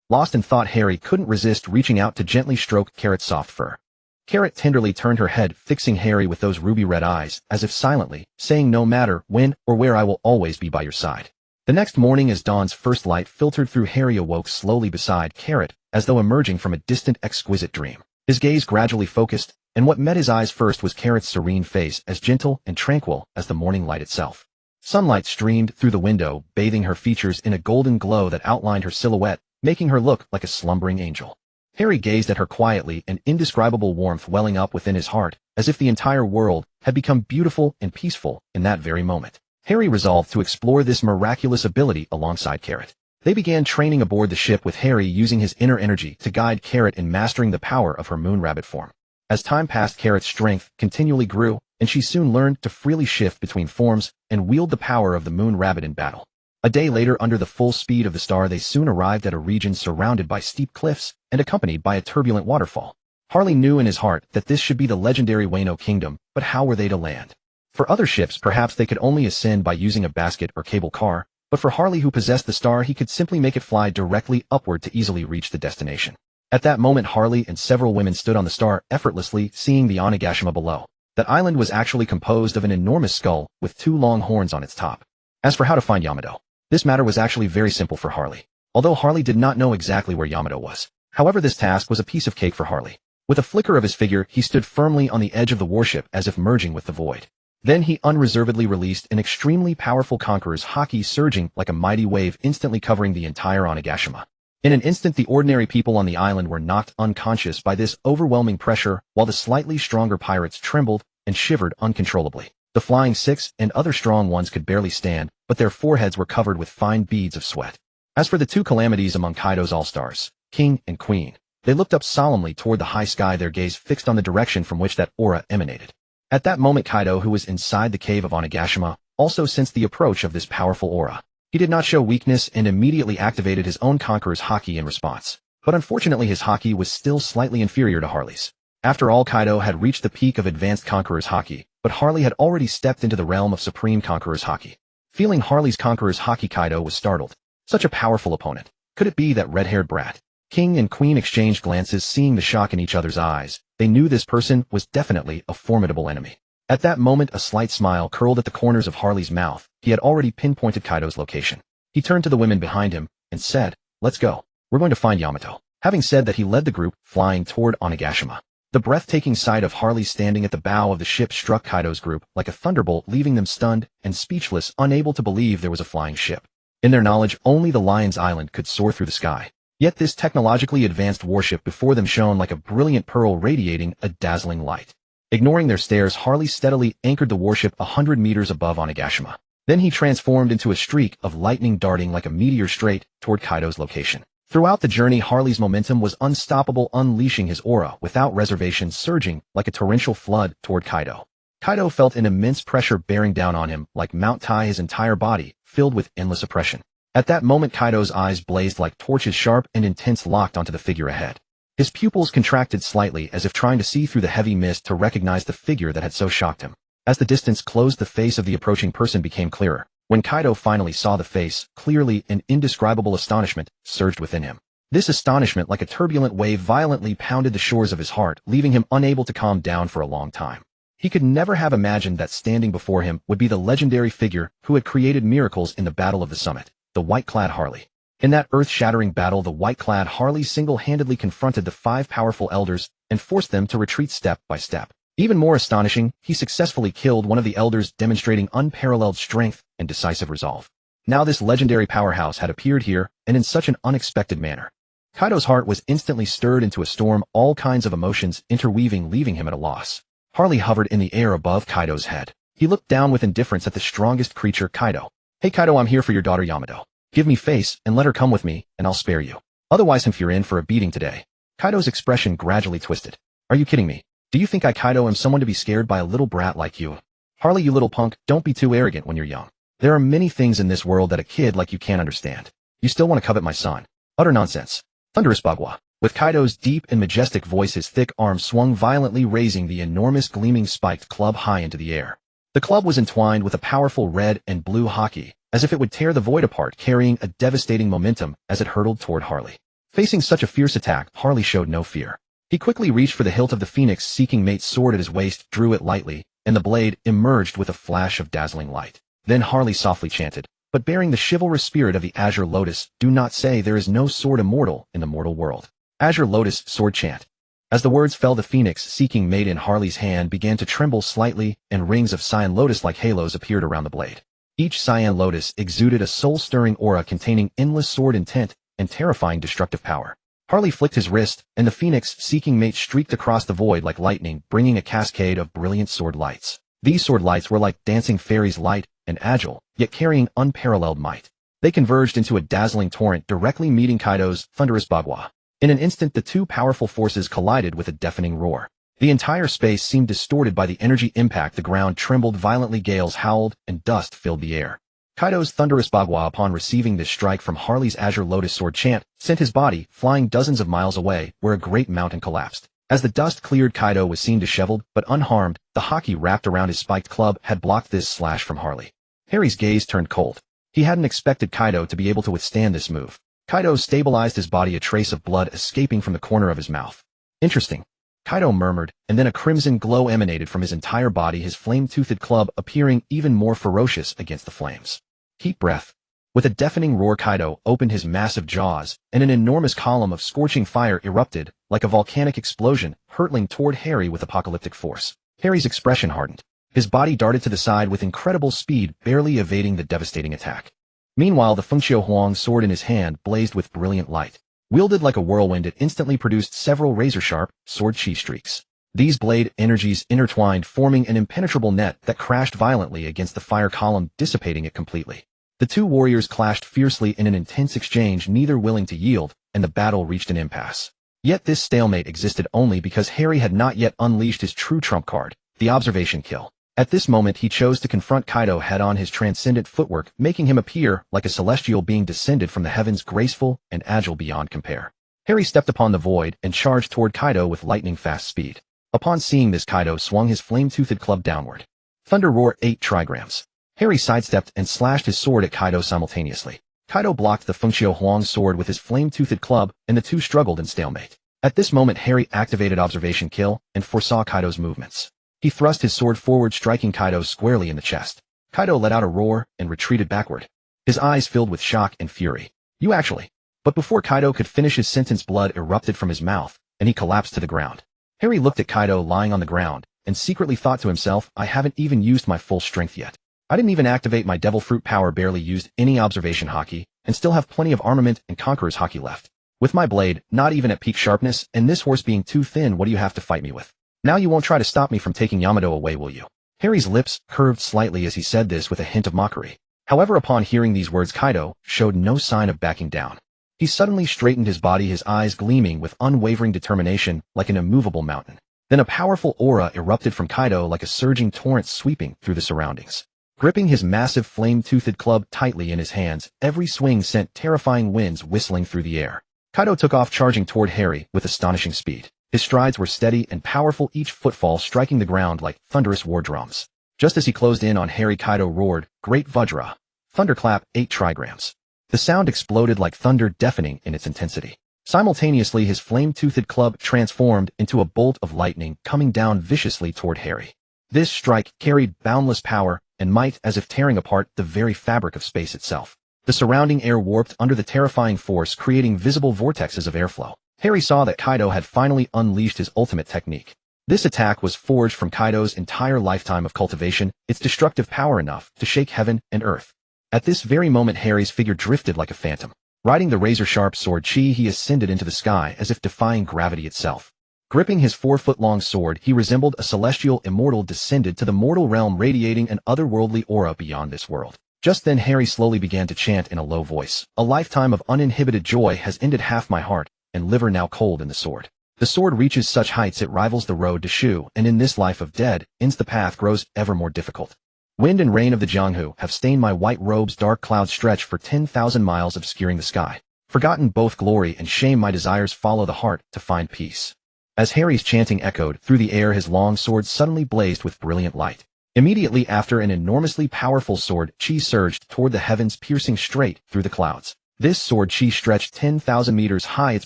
Lost in thought, Harry couldn't resist reaching out to gently stroke Carrot's soft fur. Carrot tenderly turned her head, fixing Harry with those ruby-red eyes, as if silently, saying, "No matter when or where, I will always be by your side." The next morning, as dawn's first light filtered through, Harry awoke slowly beside Carrot, as though emerging from a distant, exquisite dream. His gaze gradually focused, and what met his eyes first was Carrot's serene face, as gentle and tranquil as the morning light itself. Sunlight streamed through the window, bathing her features in a golden glow that outlined her silhouette, making her look like a slumbering angel. Harry gazed at her quietly, an indescribable warmth welling up within his heart, as if the entire world had become beautiful and peaceful in that very moment. Harry resolved to explore this miraculous ability alongside Carrot. They began training aboard the ship, with Harry using his inner energy to guide Carrot in mastering the power of her moon rabbit form. As time passed, Carrot's strength continually grew, and she soon learned to freely shift between forms and wield the power of the moon rabbit in battle. A day later, under the full speed of the star, they soon arrived at a region surrounded by steep cliffs and accompanied by a turbulent waterfall. Harley knew in his heart that this should be the legendary Wano Kingdom, but how were they to land? For other ships, perhaps they could only ascend by using a basket or cable car, but for Harley, who possessed the star, he could simply make it fly directly upward to easily reach the destination. At that moment, Harley and several women stood on the star, effortlessly seeing the Onigashima below. That island was actually composed of an enormous skull with two long horns on its top. As for how to find Yamato, this matter was actually very simple for Harley. Although Harley did not know exactly where Yamato was. However, this task was a piece of cake for Harley. With a flicker of his figure, he stood firmly on the edge of the warship, as if merging with the void. Then he unreservedly released an extremely powerful conqueror's Haki, surging like a mighty wave, instantly covering the entire Onigashima. In an instant, the ordinary people on the island were knocked unconscious by this overwhelming pressure, while the slightly stronger pirates trembled and shivered uncontrollably. The The Flying Six and other strong ones could barely stand, but their foreheads were covered with fine beads of sweat. As for the two calamities among Kaido's all-stars, King and Queen, they looked up solemnly toward the high sky, their gaze fixed on the direction from which that aura emanated. At that moment Kaido, who was inside the cave of Onigashima, also sensed the approach of this powerful aura. He did not show weakness and immediately activated his own Conqueror's Haki in response. But unfortunately his Haki was still slightly inferior to Harley's. After all, Kaido had reached the peak of advanced Conqueror's Haki, but Harley had already stepped into the realm of Supreme Conqueror's Haki. Feeling Harley's Conqueror's Haki, Kaido was startled. Such a powerful opponent. Could it be that red-haired brat? King and Queen exchanged glances, seeing the shock in each other's eyes. They knew this person was definitely a formidable enemy. At that moment a slight smile curled at the corners of Harley's mouth. He had already pinpointed Kaido's location. He turned to the women behind him and said, "Let's go. We're going to find Yamato." Having said that, he led the group, flying toward Onigashima. The breathtaking sight of Harley standing at the bow of the ship struck Kaido's group like a thunderbolt, leaving them stunned and speechless, unable to believe there was a flying ship. In their knowledge, only the Lion's Island could soar through the sky. Yet this technologically advanced warship before them shone like a brilliant pearl, radiating a dazzling light. Ignoring their stares, Harley steadily anchored the warship 100 meters above Onigashima. Then he transformed into a streak of lightning, darting like a meteor straight toward Kaido's location. Throughout the journey, Harley's momentum was unstoppable, unleashing his aura without reservation, surging like a torrential flood toward Kaido. Kaido felt an immense pressure bearing down on him like Mount Tai, his entire body filled with endless oppression. At that moment Kaido's eyes blazed like torches, sharp and intense, locked onto the figure ahead. His pupils contracted slightly as if trying to see through the heavy mist to recognize the figure that had so shocked him. As the distance closed, the face of the approaching person became clearer. When Kaido finally saw the face, clearly an indescribable astonishment surged within him. This astonishment, like a turbulent wave, violently pounded the shores of his heart, leaving him unable to calm down for a long time. He could never have imagined that standing before him would be the legendary figure who had created miracles in the Battle of the Summit, the white-clad Harley. In that earth-shattering battle, the white-clad Harley single-handedly confronted the 5 powerful elders and forced them to retreat step by step. Even more astonishing, he successfully killed one of the elders, demonstrating unparalleled strength and decisive resolve. Now this legendary powerhouse had appeared here, and in such an unexpected manner. Kaido's heart was instantly stirred into a storm, all kinds of emotions interweaving, leaving him at a loss. Harley hovered in the air above Kaido's head. He looked down with indifference at the strongest creature, Kaido. "Hey Kaido, I'm here for your daughter Yamato. Give me face and let her come with me, and I'll spare you. Otherwise you're in for a beating today." Kaido's expression gradually twisted. "Are you kidding me? Do you think I, Kaido, am someone to be scared by a little brat like you? Harley, you little punk, don't be too arrogant when you're young. There are many things in this world that a kid like you can't understand. You still want to covet my son. Utter nonsense." Thunderous Bagua. With Kaido's deep and majestic voice, his thick arm swung violently, raising the enormous gleaming spiked club high into the air. The club was entwined with a powerful red and blue Haki, as if it would tear the void apart, carrying a devastating momentum as it hurtled toward Harley. Facing such a fierce attack, Harley showed no fear. He quickly reached for the hilt of the phoenix-seeking mate's sword at his waist, drew it lightly, and the blade emerged with a flash of dazzling light. Then Harley softly chanted, "But bearing the chivalrous spirit of the Azure Lotus, do not say there is no sword immortal in the mortal world." Azure Lotus sword chant. As the words fell, the phoenix-seeking mate in Harley's hand began to tremble slightly, and rings of cyan lotus like halos appeared around the blade. Each cyan lotus exuded a soul-stirring aura containing endless sword intent and terrifying destructive power. Harley flicked his wrist, and the phoenix-seeking mate streaked across the void like lightning, bringing a cascade of brilliant sword lights. These sword lights were like dancing fairies, light and agile, yet carrying unparalleled might. They converged into a dazzling torrent, directly meeting Kaido's thunderous Bagua. In an instant, the two powerful forces collided with a deafening roar. The entire space seemed distorted by the energy impact. The ground trembled violently, gales howled, and dust filled the air. Kaido's thunderous Bagua, upon receiving this strike from Harley's Azure Lotus sword chant, sent his body flying dozens of miles away, where a great mountain collapsed. As the dust cleared, Kaido was seen disheveled, but unharmed. The Haki wrapped around his spiked club had blocked this slash from Harley. Harry's gaze turned cold. He hadn't expected Kaido to be able to withstand this move. Kaido stabilized his body, a trace of blood escaping from the corner of his mouth. "Interesting," Kaido murmured, and then a crimson glow emanated from his entire body, his flame-toothed club appearing even more ferocious against the flames. Heat breath. With a deafening roar, Kaido opened his massive jaws, and an enormous column of scorching fire erupted, like a volcanic explosion, hurtling toward Harry with apocalyptic force. Harry's expression hardened. His body darted to the side with incredible speed, barely evading the devastating attack. Meanwhile, the Fengqiu Huang sword in his hand blazed with brilliant light. Wielded like a whirlwind, it instantly produced several razor-sharp sword chi streaks. These blade energies intertwined, forming an impenetrable net that crashed violently against the fire column, dissipating it completely. The two warriors clashed fiercely in an intense exchange, neither willing to yield, and the battle reached an impasse. Yet this stalemate existed only because Harry had not yet unleashed his true trump card, the observation kill. At this moment he chose to confront Kaido head-on, his transcendent footwork making him appear like a celestial being descended from the heavens, graceful and agile beyond compare. Harry stepped upon the void and charged toward Kaido with lightning-fast speed. Upon seeing this, Kaido swung his flame-toothed club downward. Thunder roar 8 trigrams. Harry sidestepped and slashed his sword at Kaido simultaneously. Kaido blocked the Fengxiu Huang's sword with his flame-toothed club, and the two struggled in stalemate. At this moment Harry activated observation kill and foresaw Kaido's movements. He thrust his sword forward, striking Kaido squarely in the chest. Kaido let out a roar and retreated backward. His eyes filled with shock and fury. "You actually..." But before Kaido could finish his sentence, blood erupted from his mouth, and he collapsed to the ground. Harry looked at Kaido lying on the ground, and secretly thought to himself, "I haven't even used my full strength yet. I didn't even activate my devil fruit power, barely used any observation haki, and still have plenty of armament and conqueror's haki left. With my blade, not even at peak sharpness, and this horse being too thin, what do you have to fight me with? Now you won't try to stop me from taking Yamato away, will you?" Harry's lips curved slightly as he said this with a hint of mockery. However, upon hearing these words, Kaido showed no sign of backing down. He suddenly straightened his body, his eyes gleaming with unwavering determination like an immovable mountain. Then a powerful aura erupted from Kaido like a surging torrent sweeping through the surroundings. Gripping his massive flame-toothed club tightly in his hands, every swing sent terrifying winds whistling through the air. Kaido took off, charging toward Harry with astonishing speed. His strides were steady and powerful, each footfall striking the ground like thunderous war drums. Just as he closed in on Harry, Kaido roared, "Great Vajra! Thunderclap 8 trigrams." The sound exploded like thunder, deafening in its intensity. Simultaneously, his flame-toothed club transformed into a bolt of lightning, coming down viciously toward Harry. This strike carried boundless power and might, as if tearing apart the very fabric of space itself. The surrounding air warped under the terrifying force, creating visible vortexes of airflow. Harry saw that Kaido had finally unleashed his ultimate technique. This attack was forged from Kaido's entire lifetime of cultivation, its destructive power enough to shake heaven and earth. At this very moment, Harry's figure drifted like a phantom. Riding the razor-sharp sword Chi, he ascended into the sky as if defying gravity itself. Gripping his 4-foot-long sword, he resembled a celestial immortal descended to the mortal realm, radiating an otherworldly aura beyond this world. Just then Harry slowly began to chant in a low voice, "A lifetime of uninhibited joy has ended half my heart, and liver now cold in the sword. The sword reaches such heights it rivals the road to Shu, and in this life of dead ends the path grows ever more difficult. Wind and rain of the Jianghu have stained my white robes, dark clouds stretch for 10,000 miles obscuring the sky. Forgotten both glory and shame, my desires follow the heart to find peace." As Harry's chanting echoed through the air, his long sword suddenly blazed with brilliant light. Immediately after, an enormously powerful sword Chi surged toward the heavens, piercing straight through the clouds. This sword Chi stretched 10,000 meters high, its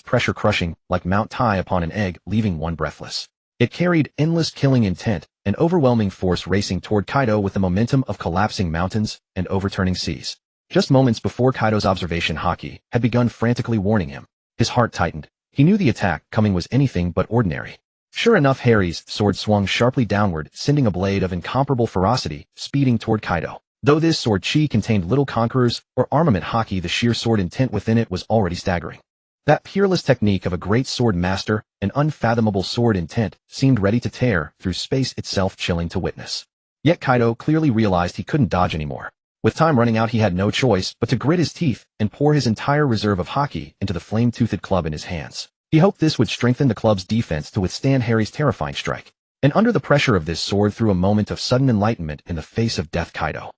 pressure crushing like Mount Tai upon an egg, leaving one breathless. It carried endless killing intent, an overwhelming force racing toward Kaido with the momentum of collapsing mountains and overturning seas. Just moments before, Kaido's observation haki had begun frantically warning him. His heart tightened. He knew the attack coming was anything but ordinary. Sure enough, Harry's sword swung sharply downward, sending a blade of incomparable ferocity speeding toward Kaido. Though this sword Chi contained little conquerors or armament haki, the sheer sword intent within it was already staggering. That peerless technique of a great sword master, an unfathomable sword intent, seemed ready to tear through space itself, chilling to witness. Yet Kaido clearly realized he couldn't dodge anymore. With time running out, he had no choice but to grit his teeth and pour his entire reserve of haki into the flame-toothed club in his hands. He hoped this would strengthen the club's defense to withstand Harry's terrifying strike. And under the pressure of this sword, through a moment of sudden enlightenment in the face of death, Kaido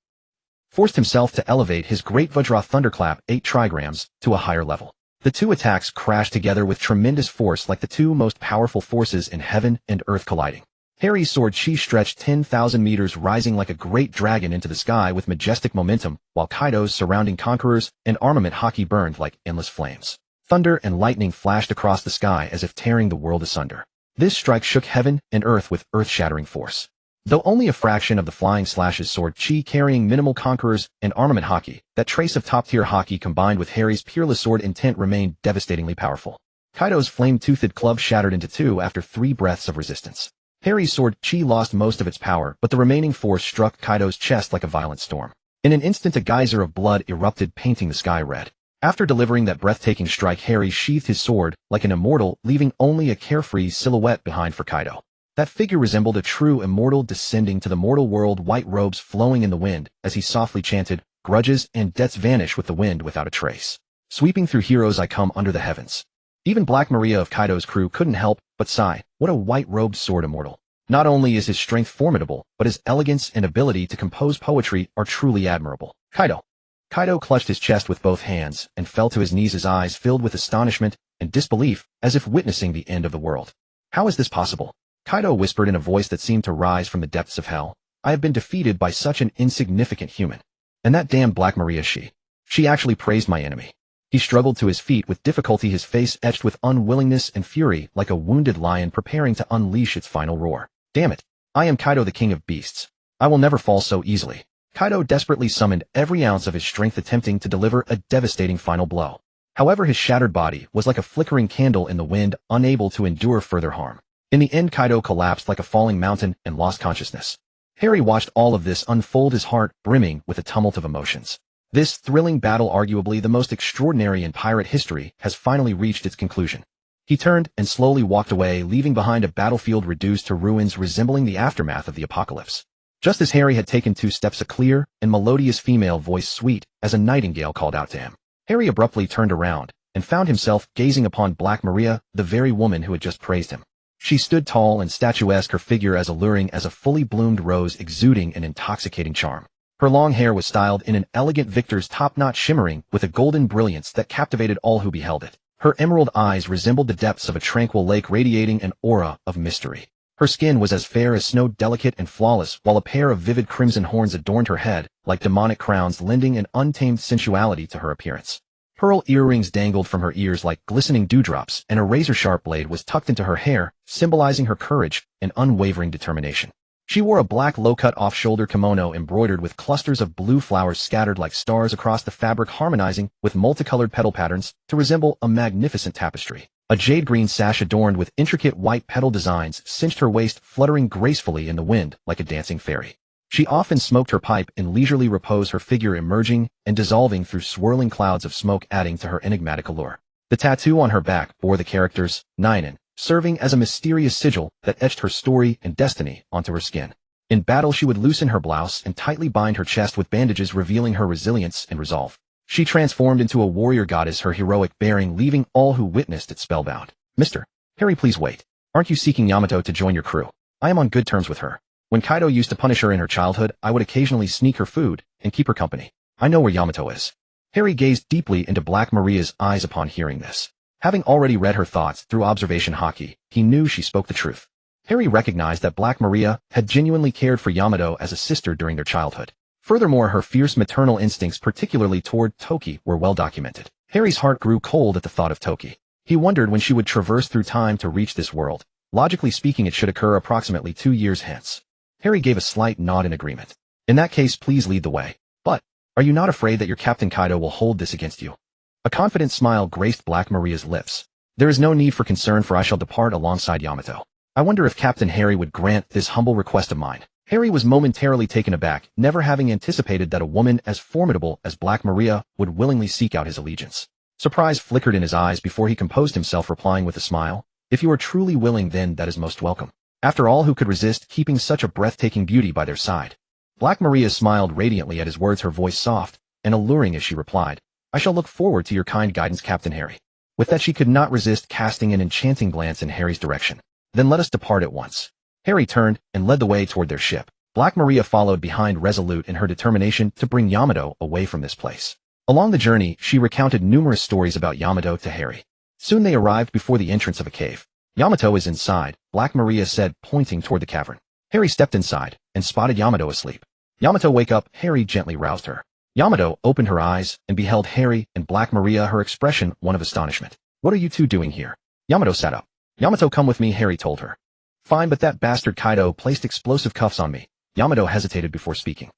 forced himself to elevate his great Vajra Thunderclap 8 trigrams to a higher level. The two attacks crashed together with tremendous force, like the two most powerful forces in heaven and earth colliding. Harry's sword Chi stretched 10,000 meters, rising like a great dragon into the sky with majestic momentum, while Kaido's surrounding conquerors and armament haki burned like endless flames. Thunder and lightning flashed across the sky as if tearing the world asunder. This strike shook heaven and earth with earth-shattering force. Though only a fraction of the flying slashes sword Chi, carrying minimal conquerors and armament haki, that trace of top-tier haki combined with Harry's peerless sword intent remained devastatingly powerful. Kaido's flame-toothed club shattered into two after 3 breaths of resistance. Harry's sword Chi lost most of its power, but the remaining force struck Kaido's chest like a violent storm. In an instant, a geyser of blood erupted, painting the sky red. After delivering that breathtaking strike, Harry sheathed his sword like an immortal, leaving only a carefree silhouette behind for Kaido. That figure resembled a true immortal descending to the mortal world, white robes flowing in the wind as he softly chanted, "Grudges and debts vanish with the wind without a trace. Sweeping through heroes I come under the heavens." Even Black Maria of Kaido's crew couldn't help but sigh, what a white-robed sword immortal. Not only is his strength formidable, but his elegance and ability to compose poetry are truly admirable. Kaido clutched his chest with both hands and fell to his knees, his eyes filled with astonishment and disbelief, as if witnessing the end of the world. How is this possible? Kaido whispered in a voice that seemed to rise from the depths of hell. I have been defeated by such an insignificant human. And that damn Black Maria, she actually praised my enemy. He struggled to his feet with difficulty, his face etched with unwillingness and fury like a wounded lion preparing to unleash its final roar. Damn it. I am Kaido, the king of beasts. I will never fall so easily. Kaido desperately summoned every ounce of his strength, attempting to deliver a devastating final blow. However, his shattered body was like a flickering candle in the wind, unable to endure further harm. In the end, Kaido collapsed like a falling mountain and lost consciousness. Harry watched all of this unfold, his heart brimming with a tumult of emotions. This thrilling battle, arguably the most extraordinary in pirate history, has finally reached its conclusion. He turned and slowly walked away, leaving behind a battlefield reduced to ruins resembling the aftermath of the apocalypse. Just as Harry had taken 2 steps, a clear and melodious female voice, sweet as a nightingale, called out to him. Harry abruptly turned around and found himself gazing upon Black Maria, the very woman who had just praised him. She stood tall and statuesque, her figure as alluring as a fully bloomed rose, exuding an intoxicating charm. Her long hair was styled in an elegant victor's top-knot, shimmering with a golden brilliance that captivated all who beheld it. Her emerald eyes resembled the depths of a tranquil lake, radiating an aura of mystery. Her skin was as fair as snow, delicate and flawless, while a pair of vivid crimson horns adorned her head like demonic crowns, lending an untamed sensuality to her appearance. Pearl earrings dangled from her ears like glistening dewdrops, and a razor-sharp blade was tucked into her hair, symbolizing her courage and unwavering determination. She wore a black low-cut off-shoulder kimono embroidered with clusters of blue flowers scattered like stars across the fabric, harmonizing with multicolored petal patterns to resemble a magnificent tapestry. A jade-green sash adorned with intricate white petal designs cinched her waist, fluttering gracefully in the wind like a dancing fairy. She often smoked her pipe in leisurely repose, her figure emerging and dissolving through swirling clouds of smoke, adding to her enigmatic allure. The tattoo on her back bore the characters Nine, serving as a mysterious sigil that etched her story and destiny onto her skin. In battle, she would loosen her blouse and tightly bind her chest with bandages, revealing her resilience and resolve. She transformed into a warrior goddess, her heroic bearing leaving all who witnessed it spellbound. Mr. Harry, please wait. Aren't you seeking Yamato to join your crew? I am on good terms with her. When Kaido used to punish her in her childhood, I would occasionally sneak her food and keep her company. I know where Yamato is. Harry gazed deeply into Black Maria's eyes upon hearing this. Having already read her thoughts through observation Haki, he knew she spoke the truth. Harry recognized that Black Maria had genuinely cared for Yamato as a sister during their childhood. Furthermore, her fierce maternal instincts, particularly toward Toki, were well documented. Harry's heart grew cold at the thought of Toki. He wondered when she would traverse through time to reach this world. Logically speaking, it should occur approximately 2 years hence. Harry gave a slight nod in agreement. In that case, please lead the way. But, are you not afraid that your Captain Kaido will hold this against you? A confident smile graced Black Maria's lips. There is no need for concern, for I shall depart alongside Yamato. I wonder if Captain Harry would grant this humble request of mine. Harry was momentarily taken aback, never having anticipated that a woman as formidable as Black Maria would willingly seek out his allegiance. Surprise flickered in his eyes before he composed himself, replying with a smile, "If you are truly willing, then that is most welcome. After all, who could resist keeping such a breathtaking beauty by their side?" Black Maria smiled radiantly at his words, her voice soft and alluring as she replied, "I shall look forward to your kind guidance, Captain Harry." With that, she could not resist casting an enchanting glance in Harry's direction. "Then let us depart at once." Harry turned and led the way toward their ship. Black Maria followed behind, resolute in her determination to bring Yamato away from this place. Along the journey, she recounted numerous stories about Yamato to Harry. Soon they arrived before the entrance of a cave. "Yamato is inside," Black Maria said, pointing toward the cavern. Harry stepped inside and spotted Yamato asleep. "Yamato, wake up," Harry gently roused her. Yamato opened her eyes and beheld Harry and Black Maria, her expression one of astonishment. "What are you two doing here?" Yamato sat up. "Yamato, come with me," Harry told her. "Fine, but that bastard Kaido placed explosive cuffs on me." Yamato hesitated before speaking.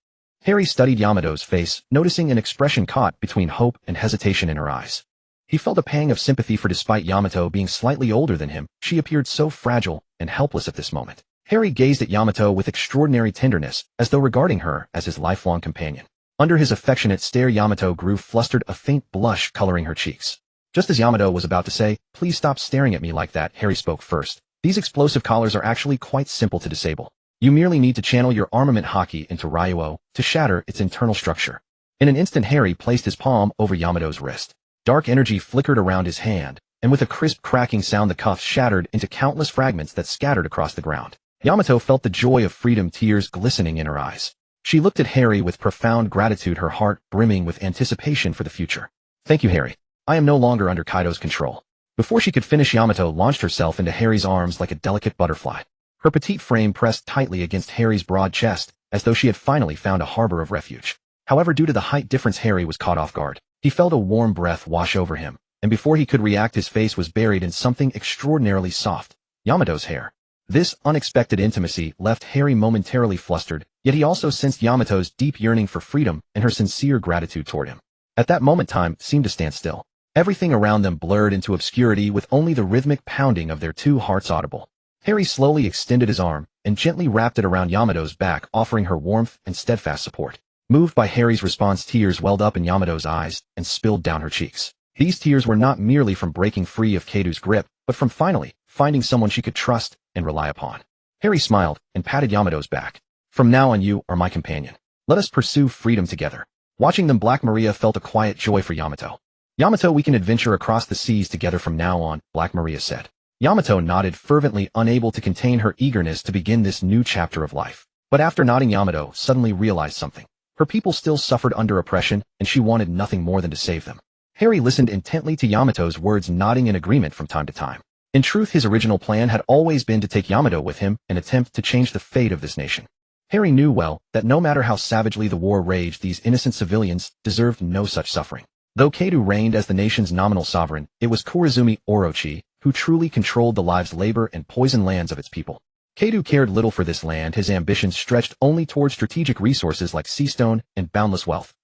Harry studied Yamato's face, noticing an expression caught between hope and hesitation in her eyes. He felt a pang of sympathy, for despite Yamato being slightly older than him, she appeared so fragile and helpless at this moment. Harry gazed at Yamato with extraordinary tenderness, as though regarding her as his lifelong companion. Under his affectionate stare, Yamato grew flustered, a faint blush coloring her cheeks. Just as Yamato was about to say, "Please stop staring at me like that," Harry spoke first, These explosive collars are actually quite simple to disable. You merely need to channel your armament Haki into Ryuo to shatter its internal structure. In an instant, Harry placed his palm over Yamato's wrist. Dark energy flickered around his hand, and with a crisp cracking sound the cuffs shattered into countless fragments that scattered across the ground. Yamato felt the joy of freedom, tears glistening in her eyes. She looked at Harry with profound gratitude, her heart brimming with anticipation for the future. Thank you, Harry. I am no longer under Kaido's control. Before she could finish, Yamato launched herself into Harry's arms like a delicate butterfly. Her petite frame pressed tightly against Harry's broad chest, as though she had finally found a harbor of refuge. However, due to the height difference, Harry was caught off guard. He felt a warm breath wash over him, and before he could react, his face was buried in something extraordinarily soft, Yamato's hair. This unexpected intimacy left Harry momentarily flustered, yet he also sensed Yamato's deep yearning for freedom and her sincere gratitude toward him. At that moment, time seemed to stand still. Everything around them blurred into obscurity, with only the rhythmic pounding of their two hearts audible. Harry slowly extended his arm and gently wrapped it around Yamato's back, offering her warmth and steadfast support. Moved by Harry's response, tears welled up in Yamato's eyes and spilled down her cheeks. These tears were not merely from breaking free of Kado's grip, but from finally finding someone she could trust and rely upon. Harry smiled and patted Yamato's back. From now on, you are my companion. Let us pursue freedom together. Watching them, Black Maria felt a quiet joy for Yamato. Yamato, we can adventure across the seas together from now on, Black Maria said. Yamato nodded fervently, unable to contain her eagerness to begin this new chapter of life. But after nodding, Yamato suddenly realized something. Her people still suffered under oppression, and she wanted nothing more than to save them. Harry listened intently to Yamato's words, nodding in agreement from time to time. In truth, his original plan had always been to take Yamato with him and attempt to change the fate of this nation. Harry knew well that no matter how savagely the war raged, these innocent civilians deserved no such suffering. Though Kado reigned as the nation's nominal sovereign, it was Kurizumi Orochi who truly controlled the lives, labor, and poison lands of its people. Kado cared little for this land. His ambitions stretched only toward strategic resources like seastone and boundless wealth.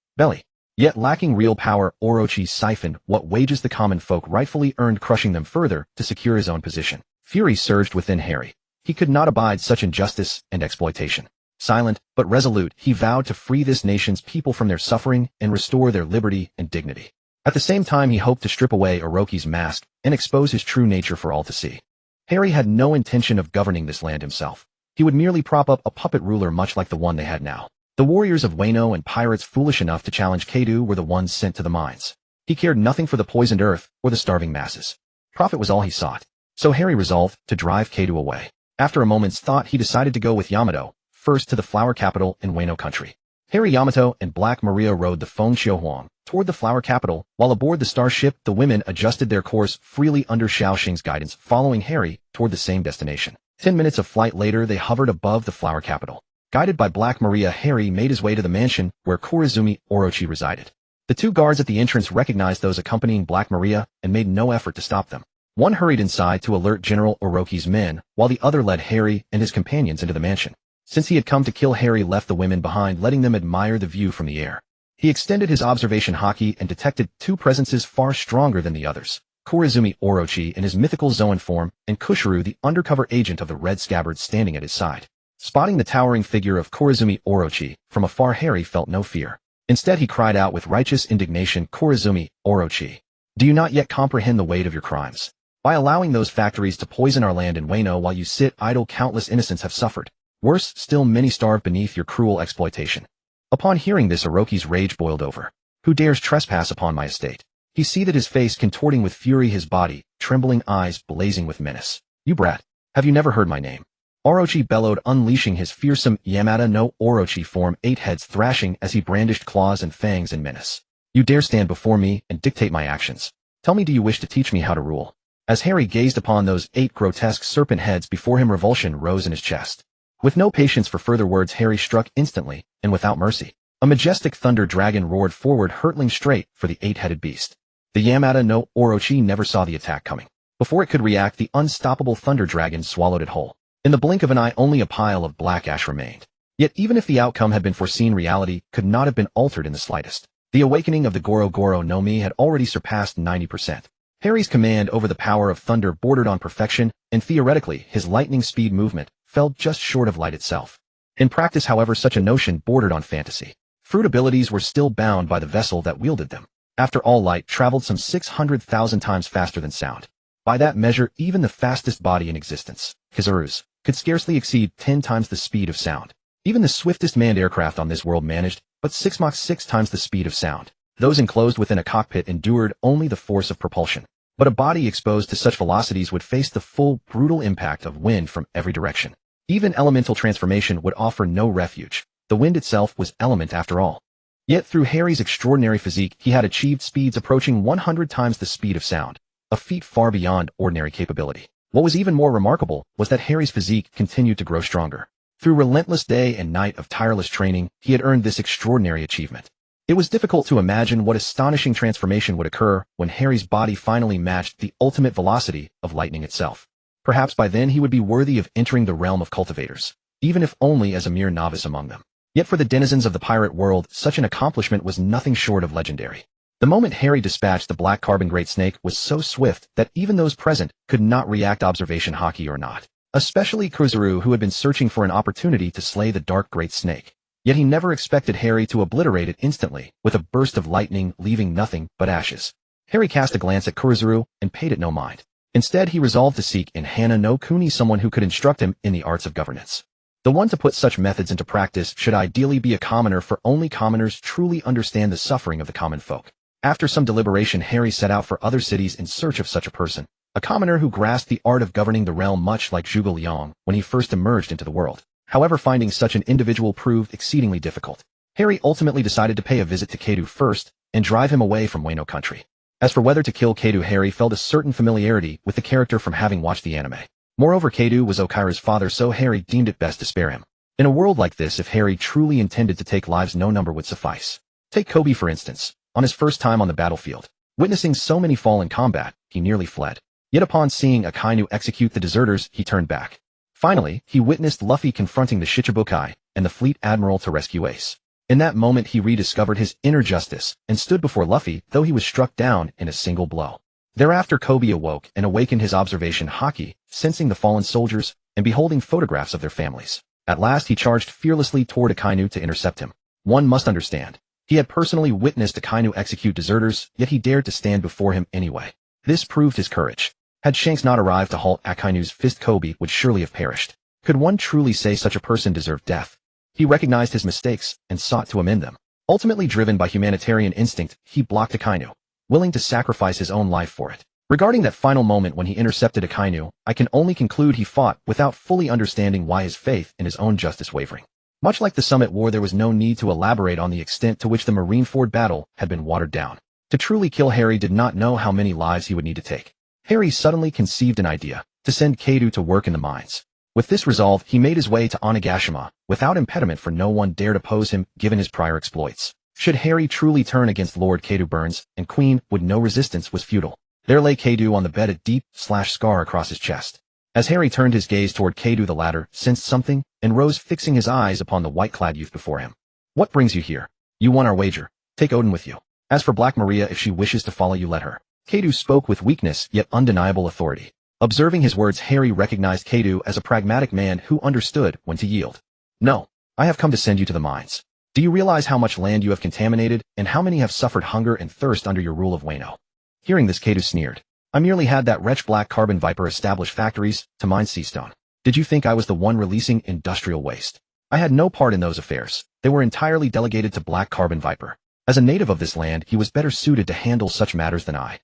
Yet lacking real power, Orochi siphoned what wages the common folk rightfully earned, crushing them further to secure his own position. Fury surged within Harry. He could not abide such injustice and exploitation. Silent, but resolute, he vowed to free this nation's people from their suffering and restore their liberty and dignity. At the same time, he hoped to strip away Orochi's mask and expose his true nature for all to see. Harry had no intention of governing this land himself. He would merely prop up a puppet ruler much like the one they had now. The warriors of Wano and pirates foolish enough to challenge Kado were the ones sent to the mines. He cared nothing for the poisoned earth or the starving masses. Profit was all he sought. So Harry resolved to drive Kado away. After a moment's thought, he decided to go with Yamato, first to the flower capital in Wano country. Harry, Yamato, and Black Maria rode the Feng Xiaohuang toward the flower capital, while aboard the starship, the women adjusted their course freely under Xiaoxing's guidance, following Harry toward the same destination. 10 minutes of flight later, they hovered above the flower capital. Guided by Black Maria, Harry made his way to the mansion where Kurizumi Orochi resided. The two guards at the entrance recognized those accompanying Black Maria and made no effort to stop them. One hurried inside to alert General Orochi's men, while the other led Harry and his companions into the mansion. Since he had come to kill, Harry left the women behind, letting them admire the view from the air. He extended his observation Haki and detected two presences far stronger than the others. Kurizumi Orochi in his mythical Zoan form, and Kushiro, the undercover agent of the Red Scabbard, standing at his side. Spotting the towering figure of Kurizumi Orochi from afar, Harry felt no fear. Instead, he cried out with righteous indignation, "Kurizumi Orochi, do you not yet comprehend the weight of your crimes? By allowing those factories to poison our land in Wano while you sit idle, countless innocents have suffered. Worse still, many starve beneath your cruel exploitation." Upon hearing this, Orochi's rage boiled over. Who dares trespass upon my estate? He seethed, his face contorting with fury, his body, trembling, eyes blazing with menace. You brat, have you never heard my name? Orochi bellowed, unleashing his fearsome Yamada no Orochi form, 8 heads thrashing as he brandished claws and fangs in menace. You dare stand before me and dictate my actions? Tell me, do you wish to teach me how to rule? As Harry gazed upon those 8 grotesque serpent heads before him, revulsion rose in his chest. With no patience for further words, Harry struck instantly, and without mercy. A majestic thunder dragon roared forward, hurtling straight for the 8-headed beast. The Yamada no Orochi never saw the attack coming. Before it could react, the unstoppable thunder dragon swallowed it whole. In the blink of an eye, only a pile of black ash remained. Yet even if the outcome had been foreseen, reality could not have been altered in the slightest. The awakening of the Goro Goro no Mi had already surpassed 90%. Harry's command over the power of thunder bordered on perfection, and theoretically, his lightning speed movement fell just short of light itself. In practice, however, such a notion bordered on fantasy. Fruit abilities were still bound by the vessel that wielded them. After all, light traveled some 600,000 times faster than sound. By that measure, even the fastest body in existence, Kizaru's, could scarcely exceed 10 times the speed of sound. Even the swiftest manned aircraft on this world managed, but 6 Mach 6 times the speed of sound. Those enclosed within a cockpit endured only the force of propulsion. But a body exposed to such velocities would face the full, brutal impact of wind from every direction. Even elemental transformation would offer no refuge. The wind itself was element after all. Yet through Harry's extraordinary physique, he had achieved speeds approaching 100 times the speed of sound, a feat far beyond ordinary capability. What was even more remarkable was that Harry's physique continued to grow stronger. Through relentless day and night of tireless training, he had earned this extraordinary achievement. It was difficult to imagine what astonishing transformation would occur when Harry's body finally matched the ultimate velocity of lightning itself. Perhaps by then he would be worthy of entering the realm of cultivators, even if only as a mere novice among them. Yet for the denizens of the pirate world, such an accomplishment was nothing short of legendary. The moment Harry dispatched the black carbon great snake was so swift that even those present could not react observation Haki or not. Especially Kuro, who had been searching for an opportunity to slay the dark great snake. Yet he never expected Harry to obliterate it instantly, with a burst of lightning leaving nothing but ashes. Harry cast a glance at Kuro and paid it no mind. Instead, he resolved to seek in Hana no Kuni someone who could instruct him in the arts of governance. The one to put such methods into practice should ideally be a commoner, for only commoners truly understand the suffering of the common folk. After some deliberation, Harry set out for other cities in search of such a person, a commoner who grasped the art of governing the realm much like Zhuge Liang when he first emerged into the world. However, finding such an individual proved exceedingly difficult. Harry ultimately decided to pay a visit to Kaido first and drive him away from Wano country. As for whether to kill Kaido, Harry felt a certain familiarity with the character from having watched the anime. Moreover, Kaido was Okira's father, so Harry deemed it best to spare him. In a world like this, if Harry truly intended to take lives, no number would suffice. Take Kobe for instance. On his first time on the battlefield, witnessing so many fall in combat, he nearly fled. Yet upon seeing Akainu execute the deserters, he turned back. Finally, he witnessed Luffy confronting the Shichibukai and the fleet admiral to rescue Ace. In that moment, he rediscovered his inner justice and stood before Luffy, though he was struck down in a single blow. Thereafter, Kobe awoke and awakened his observation Haki, sensing the fallen soldiers and beholding photographs of their families. At last, he charged fearlessly toward Akainu to intercept him. One must understand. He had personally witnessed Akainu execute deserters, yet he dared to stand before him anyway. This proved his courage. Had Shanks not arrived to halt Akainu's fist, Kobe would surely have perished. Could one truly say such a person deserved death? He recognized his mistakes and sought to amend them. Ultimately driven by humanitarian instinct, he blocked Akainu, willing to sacrifice his own life for it. Regarding that final moment when he intercepted Akainu, I can only conclude he fought without fully understanding why, his faith in his own justice wavering. Much like the Summit War, there was no need to elaborate on the extent to which the Marineford battle had been watered down. To truly kill Harry did not know how many lives he would need to take. Harry suddenly conceived an idea, to send Kaido to work in the mines. With this resolve, he made his way to Onigashima, without impediment, for no one dared oppose him given his prior exploits. Should Harry truly turn against Lord Kaido Burns and Queen Wood, no resistance was futile. There lay Kaido on the bed, a deep scar across his chest. As Harry turned his gaze toward Kaido, the latter sensed something and rose, fixing his eyes upon the white-clad youth before him. "What brings you here? You won our wager. Take Odin with you. As for Black Maria, if she wishes to follow you, let her." Kaido spoke with weakness yet undeniable authority. Observing his words, Harry recognized Kaido as a pragmatic man who understood when to yield. "No, I have come to send you to the mines. Do you realize how much land you have contaminated and how many have suffered hunger and thirst under your rule of Wano?" Hearing this, Kaido sneered. "I merely had that wretch Black Carbon Viper establish factories to mine seastone. Did you think I was the one releasing industrial waste? I had no part in those affairs. They were entirely delegated to Black Carbon Viper. As a native of this land, he was better suited to handle such matters than I."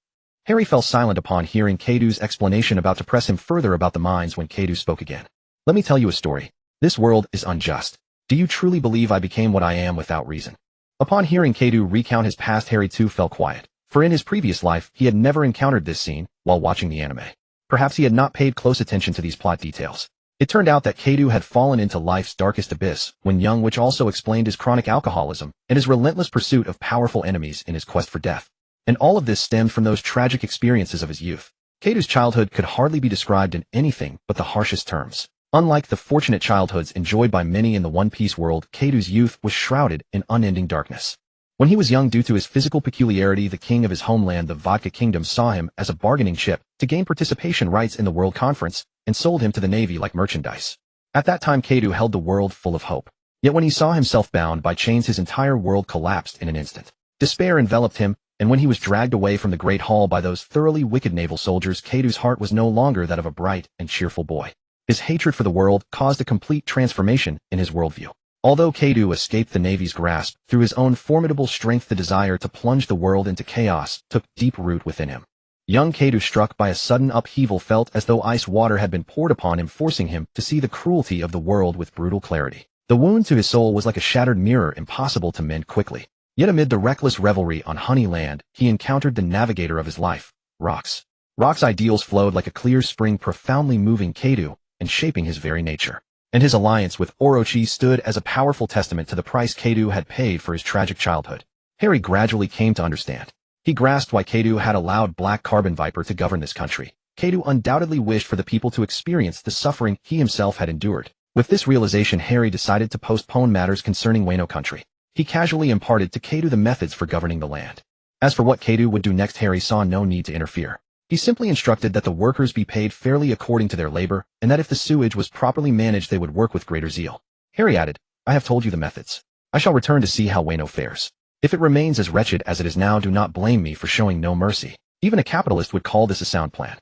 Harry fell silent upon hearing Kaido's explanation, about to press him further about the mines, when Kaido spoke again. "Let me tell you a story. This world is unjust. Do you truly believe I became what I am without reason?" Upon hearing Kaido recount his past, Harry too fell quiet, for in his previous life he had never encountered this scene while watching the anime. Perhaps he had not paid close attention to these plot details. It turned out that Kaido had fallen into life's darkest abyss when young, which also explained his chronic alcoholism and his relentless pursuit of powerful enemies in his quest for death. And all of this stemmed from those tragic experiences of his youth. Kaido's childhood could hardly be described in anything but the harshest terms. Unlike the fortunate childhoods enjoyed by many in the One Piece world, Kaido's youth was shrouded in unending darkness. When he was young, due to his physical peculiarity, the king of his homeland, the Vodka Kingdom, saw him as a bargaining chip to gain participation rights in the World Conference and sold him to the Navy like merchandise. At that time, Kaido held the world full of hope. Yet when he saw himself bound by chains, his entire world collapsed in an instant. Despair enveloped him, and when he was dragged away from the Great Hall by those thoroughly wicked naval soldiers, Kado's heart was no longer that of a bright and cheerful boy. His hatred for the world caused a complete transformation in his worldview. Although Kado escaped the Navy's grasp, through his own formidable strength the desire to plunge the world into chaos took deep root within him. Young Kado, struck by a sudden upheaval, felt as though ice water had been poured upon him, forcing him to see the cruelty of the world with brutal clarity. The wound to his soul was like a shattered mirror, impossible to mend quickly. Yet amid the reckless revelry on Honey Land, he encountered the navigator of his life, Rox. Rox's ideals flowed like a clear spring, profoundly moving Kado and shaping his very nature. And his alliance with Orochi stood as a powerful testament to the price Kado had paid for his tragic childhood. Harry gradually came to understand. He grasped why Kado had allowed Black Carbon Viper to govern this country. Kado undoubtedly wished for the people to experience the suffering he himself had endured. With this realization, Harry decided to postpone matters concerning Wano country. He casually imparted to Kado the methods for governing the land. As for what Kado would do next, Harry saw no need to interfere. He simply instructed that the workers be paid fairly according to their labor, and that if the sewage was properly managed they would work with greater zeal. Harry added, "I have told you the methods. I shall return to see how Wano fares. If it remains as wretched as it is now, do not blame me for showing no mercy." Even a capitalist would call this a sound plan.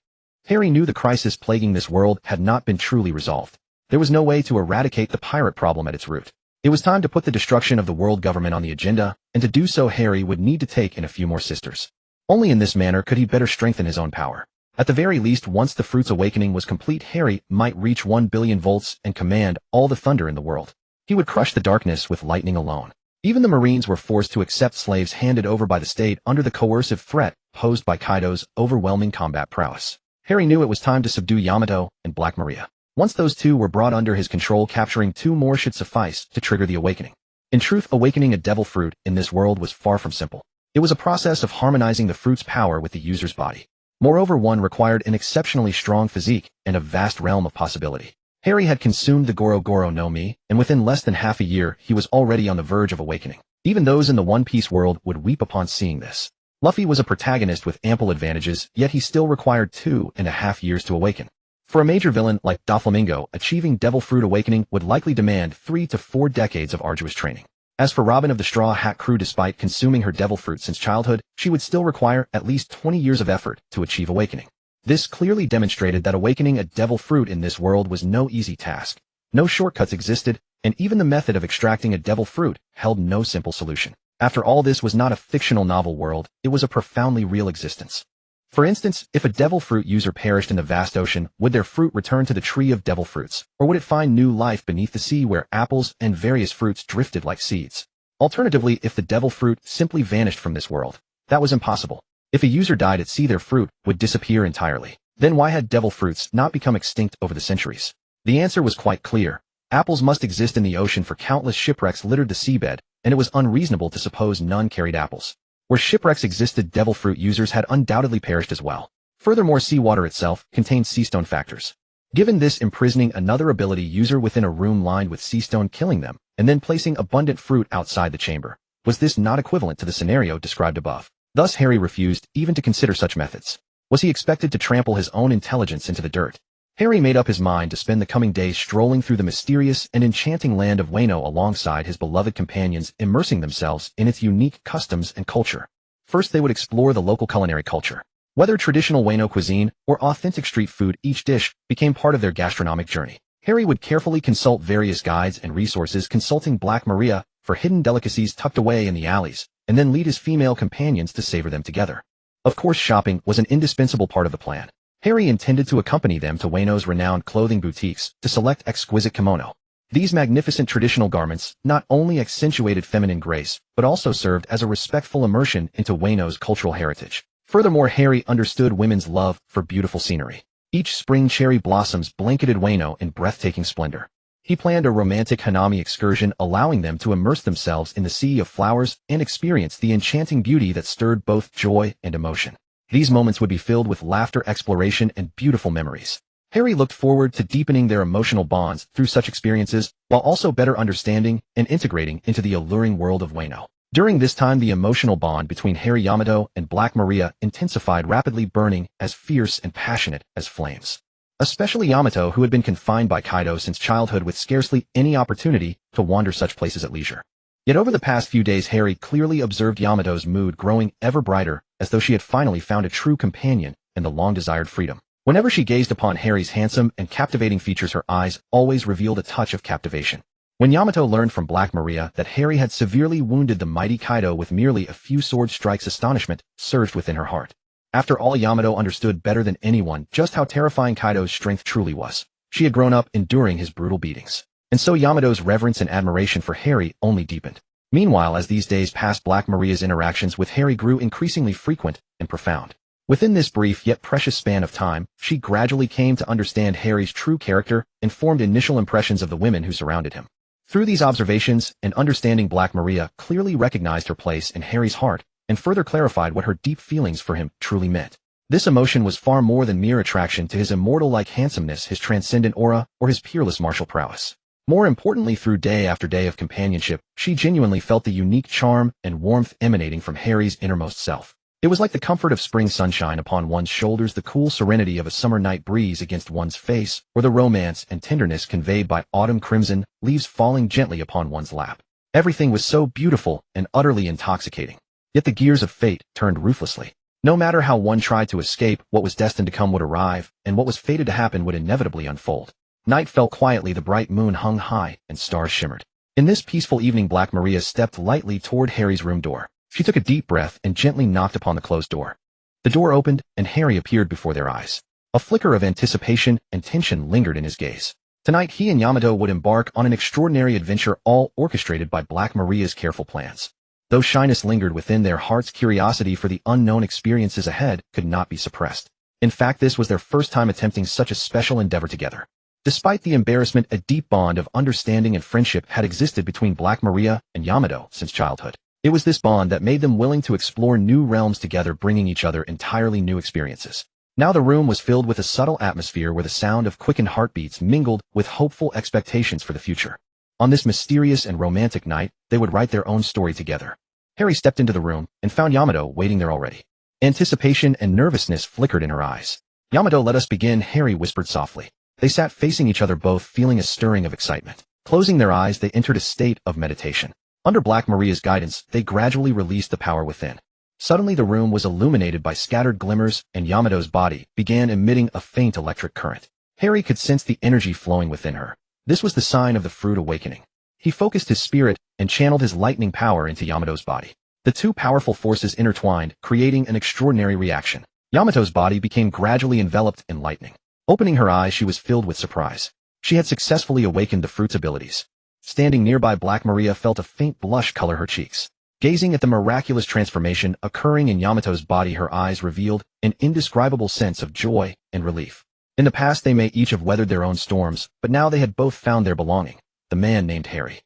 Harry knew the crisis plaguing this world had not been truly resolved. There was no way to eradicate the pirate problem at its root. It was time to put the destruction of the world government on the agenda, and to do so Harry would need to take in a few more sisters. Only in this manner could he better strengthen his own power. At the very least, once the Fruit's awakening was complete, Harry might reach 1 billion volts and command all the thunder in the world. He would crush the darkness with lightning alone. Even the Marines were forced to accept slaves handed over by the state under the coercive threat posed by Kaido's overwhelming combat prowess. Harry knew it was time to subdue Yamato and Black Maria. Once those two were brought under his control, capturing 2 more should suffice to trigger the awakening. In truth, awakening a devil fruit in this world was far from simple. It was a process of harmonizing the fruit's power with the user's body. Moreover, one required an exceptionally strong physique and a vast realm of possibility. Harry had consumed the Goro Goro no Mi, and within less than half a year he was already on the verge of awakening. Even those in the One Piece world would weep upon seeing this. Luffy was a protagonist with ample advantages, yet he still required 2.5 years to awaken. For a major villain like Doflamingo, achieving Devil Fruit Awakening would likely demand 3 to 4 decades of arduous training. As for Robin of the Straw Hat Crew, despite consuming her Devil Fruit since childhood, she would still require at least 20 years of effort to achieve awakening. This clearly demonstrated that awakening a Devil Fruit in this world was no easy task. No shortcuts existed, and even the method of extracting a Devil Fruit held no simple solution. After all, this was not a fictional novel world, it was a profoundly real existence. For instance, if a Devil Fruit user perished in the vast ocean, would their fruit return to the tree of Devil Fruits, or would it find new life beneath the sea where apples and various fruits drifted like seeds? Alternatively, if the Devil Fruit simply vanished from this world, that was impossible. If a user died at sea, their fruit would disappear entirely. Then why had Devil Fruits not become extinct over the centuries? The answer was quite clear. Apples must exist in the ocean, for countless shipwrecks littered the seabed, and it was unreasonable to suppose none carried apples. Where shipwrecks existed, Devil Fruit users had undoubtedly perished as well. Furthermore, seawater itself contained seastone factors. Given this, imprisoning another ability user within a room lined with seastone, killing them, and then placing abundant fruit outside the chamber, was this not equivalent to the scenario described above? Thus Harry refused even to consider such methods. Was he expected to trample his own intelligence into the dirt? Harry made up his mind to spend the coming days strolling through the mysterious and enchanting land of Wano alongside his beloved companions, immersing themselves in its unique customs and culture. First, they would explore the local culinary culture. Whether traditional Wano cuisine or authentic street food, each dish became part of their gastronomic journey. Harry would carefully consult various guides and resources, consulting Black Maria for hidden delicacies tucked away in the alleys, and then lead his female companions to savor them together. Of course, shopping was an indispensable part of the plan. Harry intended to accompany them to Wano's renowned clothing boutiques to select exquisite kimono. These magnificent traditional garments not only accentuated feminine grace, but also served as a respectful immersion into Wano's cultural heritage. Furthermore, Harry understood women's love for beautiful scenery. Each spring cherry blossoms blanketed Wano in breathtaking splendor. He planned a romantic Hanami excursion, allowing them to immerse themselves in the sea of flowers and experience the enchanting beauty that stirred both joy and emotion. These moments would be filled with laughter, exploration, and beautiful memories. Harry looked forward to deepening their emotional bonds through such experiences, while also better understanding and integrating into the alluring world of Wano. During this time, the emotional bond between Harry Yamato and Black Maria intensified, rapidly burning as fierce and passionate as flames. Especially Yamato, who had been confined by Kaido since childhood with scarcely any opportunity to wander such places at leisure. Yet over the past few days Harry clearly observed Yamato's mood growing ever brighter, as though she had finally found a true companion in the long-desired freedom. Whenever she gazed upon Harry's handsome and captivating features her eyes always revealed a touch of captivation. When Yamato learned from Black Maria that Harry had severely wounded the mighty Kaido with merely a few sword strikes, astonishment surged within her heart. After all, Yamato understood better than anyone just how terrifying Kaido's strength truly was. She had grown up enduring his brutal beatings. And so Yamato's reverence and admiration for Harry only deepened. Meanwhile, as these days passed, Black Maria's interactions with Harry grew increasingly frequent and profound. Within this brief yet precious span of time, she gradually came to understand Harry's true character and formed initial impressions of the women who surrounded him. Through these observations and understanding, Black Maria clearly recognized her place in Harry's heart and further clarified what her deep feelings for him truly meant. This emotion was far more than mere attraction to his immortal-like handsomeness, his transcendent aura, or his peerless martial prowess. More importantly, through day after day of companionship, she genuinely felt the unique charm and warmth emanating from Harry's innermost self. It was like the comfort of spring sunshine upon one's shoulders, the cool serenity of a summer night breeze against one's face, or the romance and tenderness conveyed by autumn crimson leaves falling gently upon one's lap. Everything was so beautiful and utterly intoxicating. Yet the gears of fate turned ruthlessly. No matter how one tried to escape, what was destined to come would arrive, and what was fated to happen would inevitably unfold. Night fell quietly, the bright moon hung high, and stars shimmered. In this peaceful evening, Black Maria stepped lightly toward Harry's room door. She took a deep breath and gently knocked upon the closed door. The door opened, and Harry appeared before their eyes. A flicker of anticipation and tension lingered in his gaze. Tonight he and Yamato would embark on an extraordinary adventure, all orchestrated by Black Maria's careful plans. Though shyness lingered within their hearts, curiosity for the unknown experiences ahead could not be suppressed. In fact, this was their first time attempting such a special endeavor together. Despite the embarrassment, a deep bond of understanding and friendship had existed between Black Maria and Yamato since childhood. It was this bond that made them willing to explore new realms together, bringing each other entirely new experiences. Now the room was filled with a subtle atmosphere where the sound of quickened heartbeats mingled with hopeful expectations for the future. On this mysterious and romantic night, they would write their own story together. Harry stepped into the room and found Yamato waiting there already. Anticipation and nervousness flickered in her eyes. "Yamato, let us begin," Harry whispered softly. They sat facing each other, both feeling a stirring of excitement. Closing their eyes, they entered a state of meditation. Under Black Maria's guidance, they gradually released the power within. Suddenly the room was illuminated by scattered glimmers, and Yamato's body began emitting a faint electric current. Harry could sense the energy flowing within her. This was the sign of the fruit awakening. He focused his spirit and channeled his lightning power into Yamato's body. The two powerful forces intertwined, creating an extraordinary reaction. Yamato's body became gradually enveloped in lightning. Opening her eyes, she was filled with surprise. She had successfully awakened the fruit's abilities. Standing nearby, Black Maria felt a faint blush color her cheeks. Gazing at the miraculous transformation occurring in Yamato's body, her eyes revealed an indescribable sense of joy and relief. In the past, they may each have weathered their own storms, but now they had both found their belonging, the man named Harry.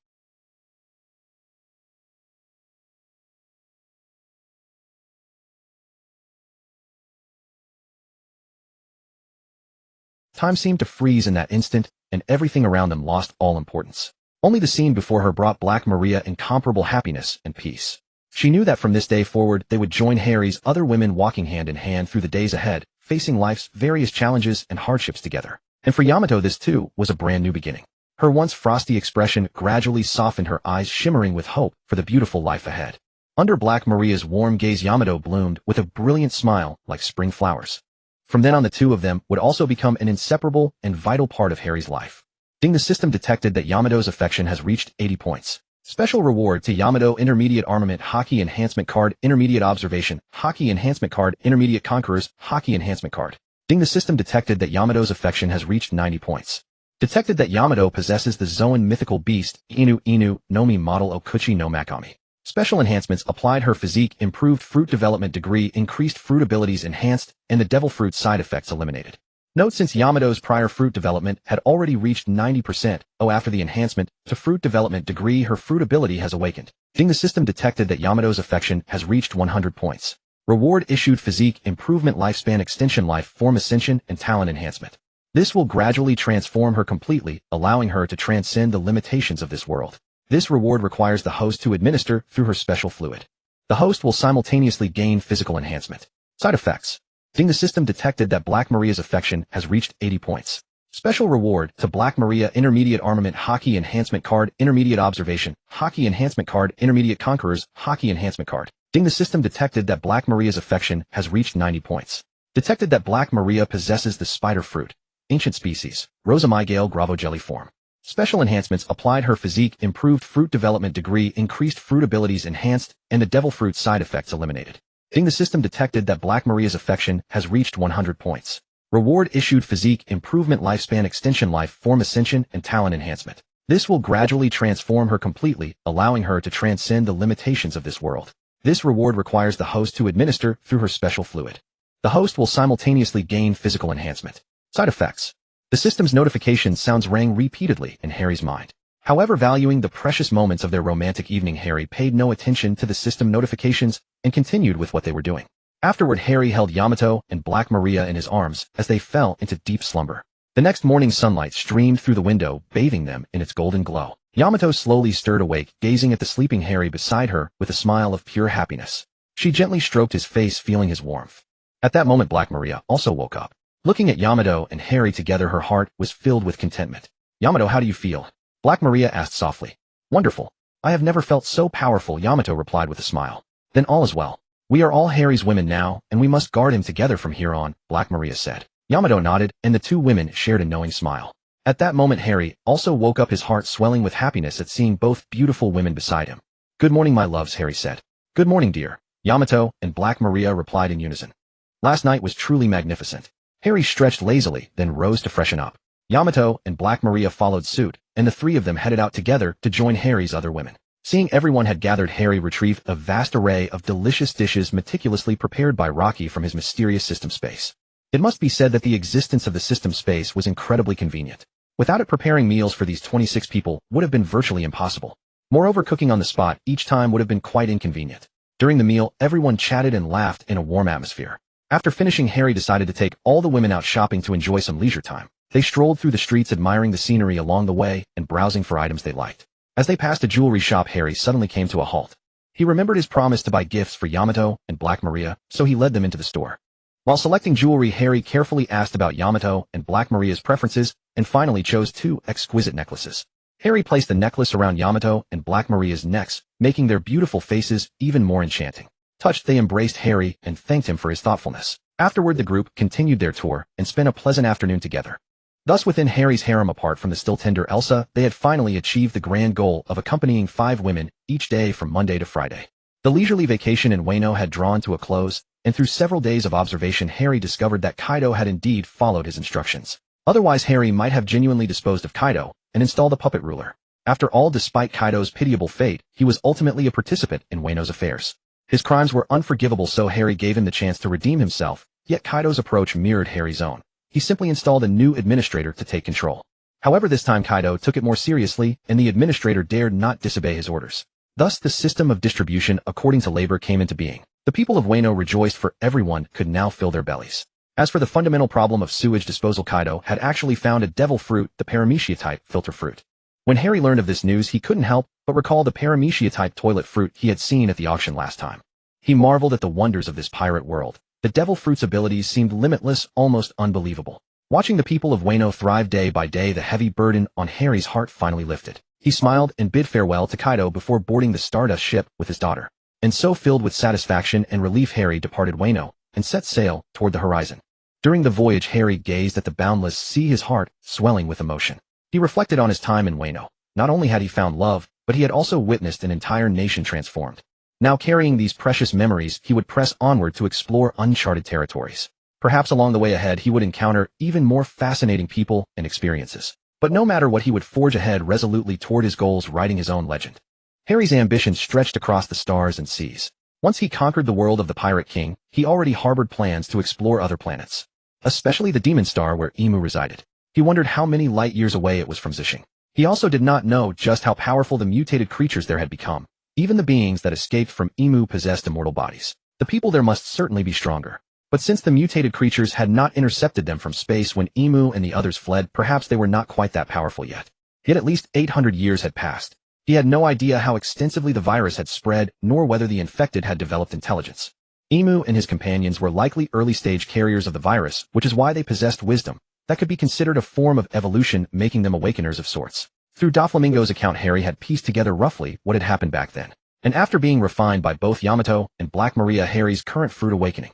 Time seemed to freeze in that instant, and everything around them lost all importance. Only the scene before her brought Black Maria incomparable happiness and peace. She knew that from this day forward they would join Harry's other women, walking hand in hand through the days ahead, facing life's various challenges and hardships together. And for Yamato, this too was a brand new beginning. Her once frosty expression gradually softened, her eyes shimmering with hope for the beautiful life ahead. Under Black Maria's warm gaze, Yamato bloomed with a brilliant smile like spring flowers. From then on, the two of them would also become an inseparable and vital part of Harry's life. Ding, the system detected that Yamato's affection has reached 80 points. Special reward to Yamato: Intermediate Armament, Haki Enhancement Card, Intermediate Observation, Haki Enhancement Card, Intermediate Conquerors, Haki Enhancement Card. Ding, the system detected that Yamato's affection has reached 90 points. Detected that Yamato possesses the Zoan mythical beast, Inu Inu, Nomi model Okuchi no Makami. Special enhancements applied: her physique, improved fruit development degree, increased fruit abilities enhanced, and the devil fruit side effects eliminated. Note: since Yamato's prior fruit development had already reached 90%, after the enhancement to fruit development degree, her fruit ability has awakened. Ding, the system detected that Yamato's affection has reached 100 points. Reward issued: physique improvement, lifespan extension, life form ascension, and talent enhancement. This will gradually transform her completely, allowing her to transcend the limitations of this world. This reward requires the host to administer through her special fluid. The host will simultaneously gain physical enhancement. Side effects: Ding, the system detected that Black Maria's affection has reached 80 points. Special reward to Black Maria Intermediate Armament Haki Enhancement Card Intermediate Observation Haki Enhancement Card Intermediate Conquerors Haki Enhancement Card. Ding, the system detected that Black Maria's affection has reached 90 points. Detected that Black Maria possesses the spider fruit, ancient species, Rosa Mygale Gravo jelly form. Special enhancements applied her physique, improved fruit development degree, increased fruit abilities enhanced, and the devil fruit side effects eliminated. Ding, the system detected that Black Maria's affection has reached 100 points. Reward issued physique improvement lifespan extension life form ascension and talent enhancement. This will gradually transform her completely, allowing her to transcend the limitations of this world. This reward requires the host to administer through her special fluid. The host will simultaneously gain physical enhancement. Side effects. The system's notification sounds rang repeatedly in Harry's mind. However, valuing the precious moments of their romantic evening, Harry paid no attention to the system notifications and continued with what they were doing. Afterward, Harry held Yamato and Black Maria in his arms as they fell into deep slumber. The next morning, sunlight streamed through the window, bathing them in its golden glow. Yamato slowly stirred awake, gazing at the sleeping Harry beside her with a smile of pure happiness. She gently stroked his face, feeling his warmth. At that moment, Black Maria also woke up. Looking at Yamato and Harry together, her heart was filled with contentment. Yamato, how do you feel? Black Maria asked softly. Wonderful. I have never felt so powerful, Yamato replied with a smile. Then all is well. We are all Harry's women now, and we must guard him together from here on, Black Maria said. Yamato nodded, and the two women shared a knowing smile. At that moment, Harry also woke up, his heart swelling with happiness at seeing both beautiful women beside him. Good morning, my loves, Harry said. Good morning, dear. Yamato and Black Maria replied in unison. Last night was truly magnificent. Harry stretched lazily, then rose to freshen up. Yamato and Black Maria followed suit, and the three of them headed out together to join Harry's other women. Seeing everyone had gathered, Harry retrieved a vast array of delicious dishes meticulously prepared by Rocky from his mysterious system space. It must be said that the existence of the system space was incredibly convenient. Without it, preparing meals for these 26 people would have been virtually impossible. Moreover, cooking on the spot each time would have been quite inconvenient. During the meal, everyone chatted and laughed in a warm atmosphere. After finishing, Harry decided to take all the women out shopping to enjoy some leisure time. They strolled through the streets, admiring the scenery along the way and browsing for items they liked. As they passed a jewelry shop, Harry suddenly came to a halt. He remembered his promise to buy gifts for Yamato and Black Maria, so he led them into the store. While selecting jewelry, Harry carefully asked about Yamato and Black Maria's preferences and finally chose two exquisite necklaces. Harry placed the necklace around Yamato and Black Maria's necks, making their beautiful faces even more enchanting. Touched, they embraced Harry and thanked him for his thoughtfulness. Afterward, the group continued their tour and spent a pleasant afternoon together. Thus, within Harry's harem, apart from the still tender Elsa, they had finally achieved the grand goal of accompanying 5 women each day from Monday to Friday. The leisurely vacation in Wano had drawn to a close, and through several days of observation, Harry discovered that Kaido had indeed followed his instructions. Otherwise, Harry might have genuinely disposed of Kaido and installed a puppet ruler. After all, despite Kaido's pitiable fate, he was ultimately a participant in Wano's affairs. His crimes were unforgivable, so Harry gave him the chance to redeem himself, yet Kaido's approach mirrored Harry's own. He simply installed a new administrator to take control. However, this time Kaido took it more seriously, and the administrator dared not disobey his orders. Thus, the system of distribution according to labor came into being. The people of Wano rejoiced, for everyone could now fill their bellies. As for the fundamental problem of sewage disposal, Kaido had actually found a devil fruit, the paramecia-type filter fruit. When Harry learned of this news, he couldn't help but recall the paramecia-type toilet fruit he had seen at the auction last time. He marveled at the wonders of this pirate world. The devil fruit's abilities seemed limitless, almost unbelievable. Watching the people of Wano thrive day by day, the heavy burden on Harry's heart finally lifted. He smiled and bid farewell to Kaido before boarding the Stardust ship with his daughter. And so, filled with satisfaction and relief, Harry departed Wano and set sail toward the horizon. During the voyage, Harry gazed at the boundless sea, his heart swelling with emotion. He reflected on his time in Wano. Not only had he found love, but he had also witnessed an entire nation transformed. Now, carrying these precious memories, he would press onward to explore uncharted territories. Perhaps along the way ahead, he would encounter even more fascinating people and experiences. But no matter what, he would forge ahead resolutely toward his goals, writing his own legend. Harry's ambition stretched across the stars and seas. Once he conquered the world of the Pirate King, he already harbored plans to explore other planets, especially the Demon Star where Imu resided. He wondered how many light years away it was from Zixing. He also did not know just how powerful the mutated creatures there had become. Even the beings that escaped from Imu possessed immortal bodies. The people there must certainly be stronger. But since the mutated creatures had not intercepted them from space when Imu and the others fled, perhaps they were not quite that powerful yet. Yet at least 800 years had passed. He had no idea how extensively the virus had spread, nor whether the infected had developed intelligence. Imu and his companions were likely early-stage carriers of the virus, which is why they possessed wisdom, that could be considered a form of evolution, making them awakeners of sorts. Through Doflamingo's account, Harry had pieced together roughly what had happened back then. And after being refined by both Yamato and Black Maria, Harry's current fruit awakening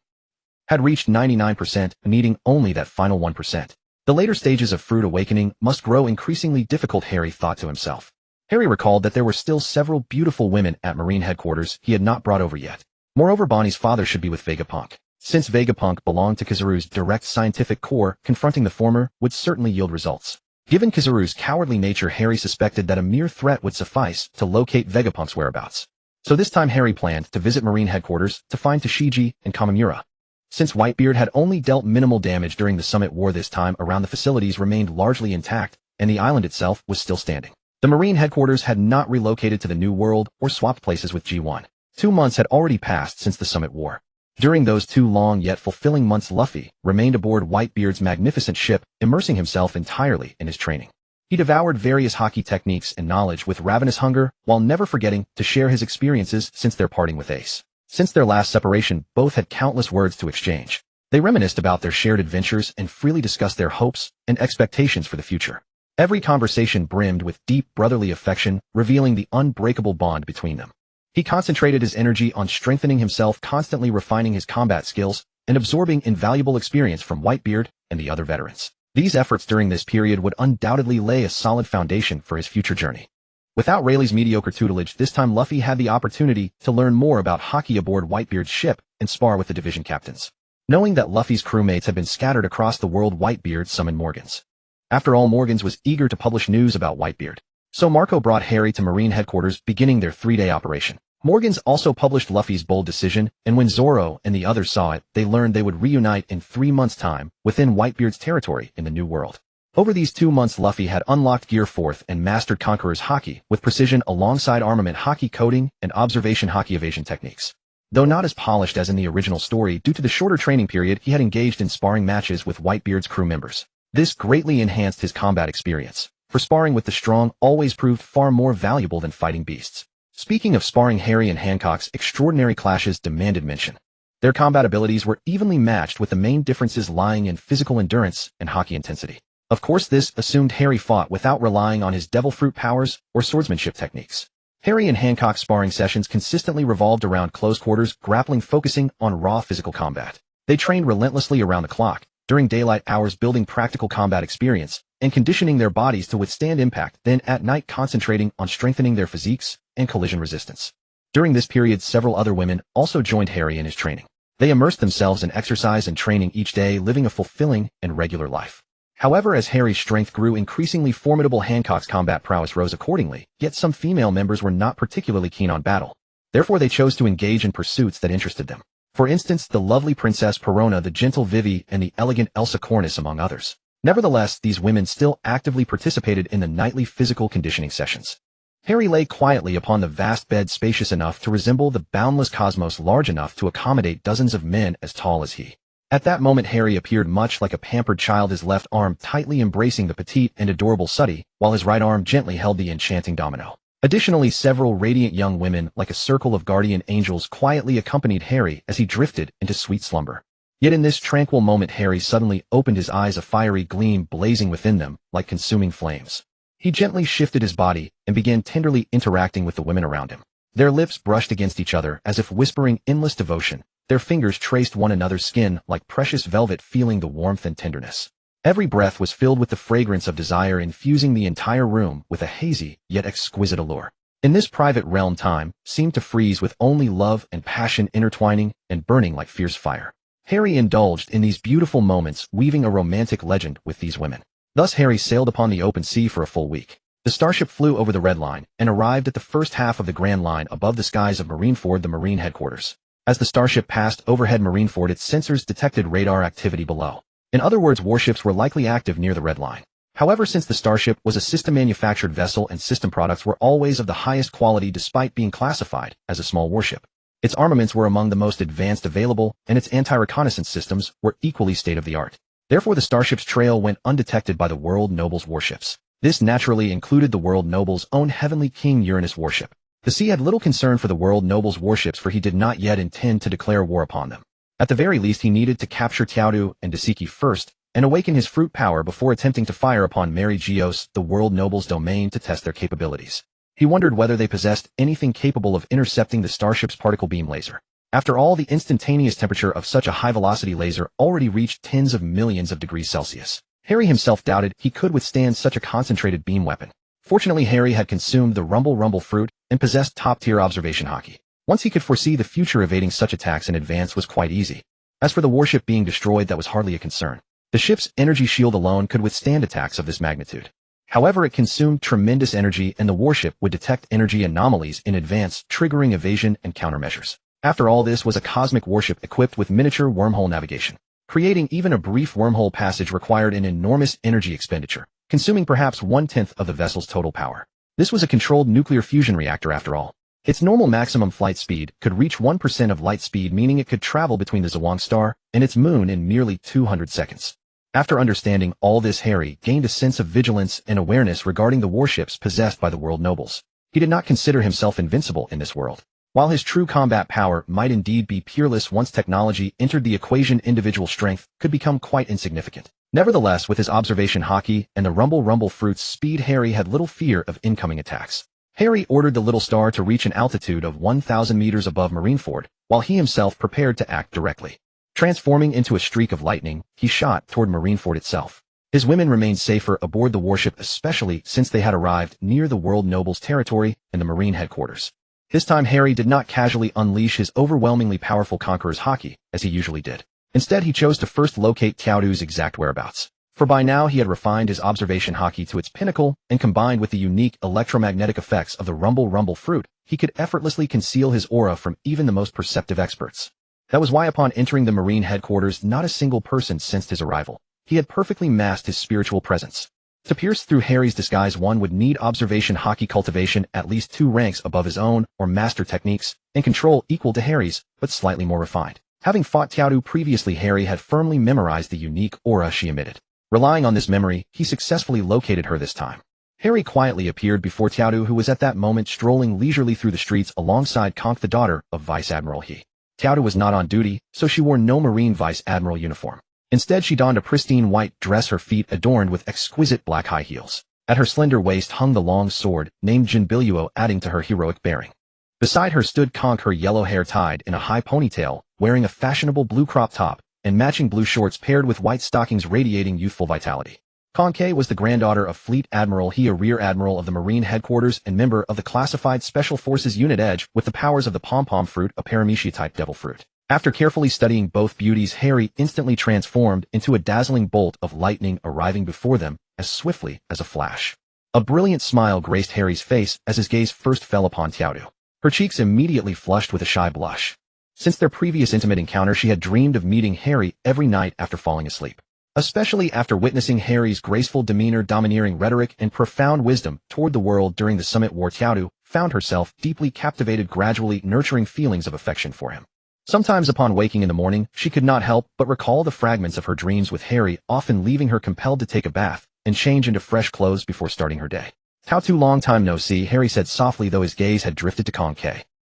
had reached 99%, needing only that final 1%. The later stages of fruit awakening must grow increasingly difficult, Harry thought to himself. Harry recalled that there were still several beautiful women at Marine headquarters he had not brought over yet. Moreover, Bonnie's father should be with Vegapunk. Since Vegapunk belonged to Kizaru's direct scientific core, confronting the former would certainly yield results. Given Kizaru's cowardly nature, Harry suspected that a mere threat would suffice to locate Vegapunk's whereabouts. So this time Harry planned to visit Marine headquarters to find Tashigi and Kamimura. Since Whitebeard had only dealt minimal damage during the Summit War, this time around the facilities remained largely intact, and the island itself was still standing. The Marine headquarters had not relocated to the New World or swapped places with G1. 2 months had already passed since the Summit War. During those 2 long yet fulfilling months, Luffy remained aboard Whitebeard's magnificent ship, immersing himself entirely in his training. He devoured various Haki techniques and knowledge with ravenous hunger, while never forgetting to share his experiences since their parting with Ace. Since their last separation, both had countless words to exchange. They reminisced about their shared adventures and freely discussed their hopes and expectations for the future. Every conversation brimmed with deep brotherly affection, revealing the unbreakable bond between them. He concentrated his energy on strengthening himself, constantly refining his combat skills, and absorbing invaluable experience from Whitebeard and the other veterans. These efforts during this period would undoubtedly lay a solid foundation for his future journey. Without Rayleigh's mediocre tutelage, this time Luffy had the opportunity to learn more about Haki aboard Whitebeard's ship and spar with the division captains. Knowing that Luffy's crewmates had been scattered across the world, Whitebeard summoned Morgans. After all, Morgans was eager to publish news about Whitebeard. So Marco brought Harry to Marine headquarters, beginning their 3-day operation. Morgans also published Luffy's bold decision, and when Zoro and the others saw it, they learned they would reunite in 3 months' time within Whitebeard's territory in the New World. Over these 2 months, Luffy had unlocked Gear 4th and mastered Conqueror's Haki with precision alongside armament Haki coding and observation Haki evasion techniques. Though not as polished as in the original story, due to the shorter training period, he had engaged in sparring matches with Whitebeard's crew members. This greatly enhanced his combat experience, for sparring with the strong always proved far more valuable than fighting beasts. Speaking of sparring, Harry and Hancock's extraordinary clashes demanded mention. Their combat abilities were evenly matched, with the main differences lying in physical endurance and Haki intensity. Of course, this assumed Harry fought without relying on his devil fruit powers or swordsmanship techniques. Harry and Hancock's sparring sessions consistently revolved around close quarters grappling, focusing on raw physical combat. They trained relentlessly around the clock, during daylight hours, building practical combat experience and conditioning their bodies to withstand impact, then at night concentrating on strengthening their physiques and collision resistance. During this period, several other women also joined Harry in his training. They immersed themselves in exercise and training each day, living a fulfilling and regular life. However, as Harry's strength grew increasingly formidable, Hancock's combat prowess rose accordingly, yet some female members were not particularly keen on battle. Therefore, they chose to engage in pursuits that interested them. For instance, the lovely Princess Perona, the gentle Vivi, and the elegant Elsa Cornice, among others. Nevertheless, these women still actively participated in the nightly physical conditioning sessions. Harry lay quietly upon the vast bed, spacious enough to resemble the boundless cosmos, large enough to accommodate dozens of men as tall as he. At that moment, Harry appeared much like a pampered child, his left arm tightly embracing the petite and adorable Sooty, while his right arm gently held the enchanting Domino. Additionally, several radiant young women, like a circle of guardian angels, quietly accompanied Harry as he drifted into sweet slumber. Yet in this tranquil moment, Harry suddenly opened his eyes, a fiery gleam blazing within them like consuming flames. He gently shifted his body and began tenderly interacting with the women around him. Their lips brushed against each other as if whispering endless devotion. Their fingers traced one another's skin like precious velvet, feeling the warmth and tenderness. Every breath was filled with the fragrance of desire, infusing the entire room with a hazy yet exquisite allure. In this private realm, time seemed to freeze, with only love and passion intertwining and burning like fierce fire. Harry indulged in these beautiful moments, weaving a romantic legend with these women. Thus Harry sailed upon the open sea for a full week. The starship flew over the Red Line and arrived at the first half of the Grand Line above the skies of Marineford, the Marine headquarters. As the starship passed overhead Marineford, its sensors detected radar activity below. In other words, warships were likely active near the Red Line. However, since the starship was a system-manufactured vessel and system products were always of the highest quality despite being classified as a small warship, its armaments were among the most advanced available, and its anti-reconnaissance systems were equally state-of-the-art. Therefore, the starship's trail went undetected by the World Noble's warships. This naturally included the World Noble's own Heavenly King Uranus warship. The sea had little concern for the World Noble's warships, for he did not yet intend to declare war upon them. At the very least, he needed to capture Tiaodu and Dasiki first, and awaken his fruit power before attempting to fire upon Mary Geos, the world noble's domain, to test their capabilities. He wondered whether they possessed anything capable of intercepting the starship's particle beam laser. After all, the instantaneous temperature of such a high-velocity laser already reached tens of millions of degrees Celsius. Harry himself doubted he could withstand such a concentrated beam weapon. Fortunately, Harry had consumed the Rumble fruit and possessed top-tier observation Haki. Once he could foresee the future, evading such attacks in advance was quite easy. As for the warship being destroyed, that was hardly a concern. The ship's energy shield alone could withstand attacks of this magnitude. However, it consumed tremendous energy, and the warship would detect energy anomalies in advance, triggering evasion and countermeasures. After all, this was a cosmic warship equipped with miniature wormhole navigation. Creating even a brief wormhole passage required an enormous energy expenditure, consuming perhaps 1/10 of the vessel's total power. This was a controlled nuclear fusion reactor after all. Its normal maximum flight speed could reach 1% of light speed, meaning it could travel between the Zawang star and its moon in merely 200 seconds. After understanding all this, Harry gained a sense of vigilance and awareness regarding the warships possessed by the world nobles. He did not consider himself invincible in this world. While his true combat power might indeed be peerless, once technology entered the equation, individual strength could become quite insignificant. Nevertheless, with his observation Haki and the Rumble fruit's speed, Harry had little fear of incoming attacks. Harry ordered the little star to reach an altitude of 1,000 meters above Marineford, while he himself prepared to act directly. Transforming into a streak of lightning, he shot toward Marineford itself. His women remained safer aboard the warship, especially since they had arrived near the world noble's territory and the Marine headquarters. This time, Harry did not casually unleash his overwhelmingly powerful Conqueror's Haki, as he usually did. Instead, he chose to first locate Tiaodu's exact whereabouts. For by now he had refined his observation Haki to its pinnacle, and combined with the unique electromagnetic effects of the Rumble fruit, he could effortlessly conceal his aura from even the most perceptive experts. That was why upon entering the Marine headquarters, not a single person sensed his arrival. He had perfectly masked his spiritual presence. To pierce through Harry's disguise, one would need observation Haki cultivation at least 2 ranks above his own, or master techniques, and control equal to Harry's, but slightly more refined. Having fought Tiaodu previously, Harry had firmly memorized the unique aura she emitted. Relying on this memory, he successfully located her this time. Harry quietly appeared before Tiaodu, who was at that moment strolling leisurely through the streets alongside Conk, the daughter of Vice Admiral He. Tiaodu was not on duty, so she wore no Marine Vice Admiral uniform. Instead, she donned a pristine white dress, her feet adorned with exquisite black high heels. At her slender waist hung the long sword, named Jinbiluo, adding to her heroic bearing. Beside her stood Conk, her yellow hair tied in a high ponytail, wearing a fashionable blue crop top, and matching blue shorts paired with white stockings radiating youthful vitality. Conk was the granddaughter of Fleet Admiral He, a rear admiral of the Marine headquarters and member of the classified Special Forces Unit Edge, with the powers of the pom-pom fruit, a paramecia-type devil fruit. After carefully studying both beauties, Harry instantly transformed into a dazzling bolt of lightning, arriving before them as swiftly as a flash. A brilliant smile graced Harry's face as his gaze first fell upon Tiaodu. Her cheeks immediately flushed with a shy blush. Since their previous intimate encounter, she had dreamed of meeting Harry every night after falling asleep. Especially after witnessing Harry's graceful demeanor, domineering rhetoric, and profound wisdom toward the world during the Summit War, Tiaodu found herself deeply captivated, gradually nurturing feelings of affection for him. Sometimes upon waking in the morning, she could not help but recall the fragments of her dreams with Harry, often leaving her compelled to take a bath and change into fresh clothes before starting her day. "Taotu, long time no see," Harry said softly, though his gaze had drifted to Conk.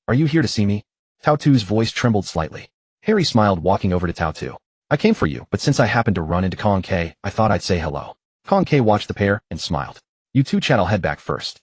"Are you here to see me?" Taotu's voice trembled slightly. Harry smiled, walking over to Taotu. "I came for you, but since I happened to run into Conk, I thought I'd say hello." Conk watched the pair and smiled. "You two chat, I'll head back first."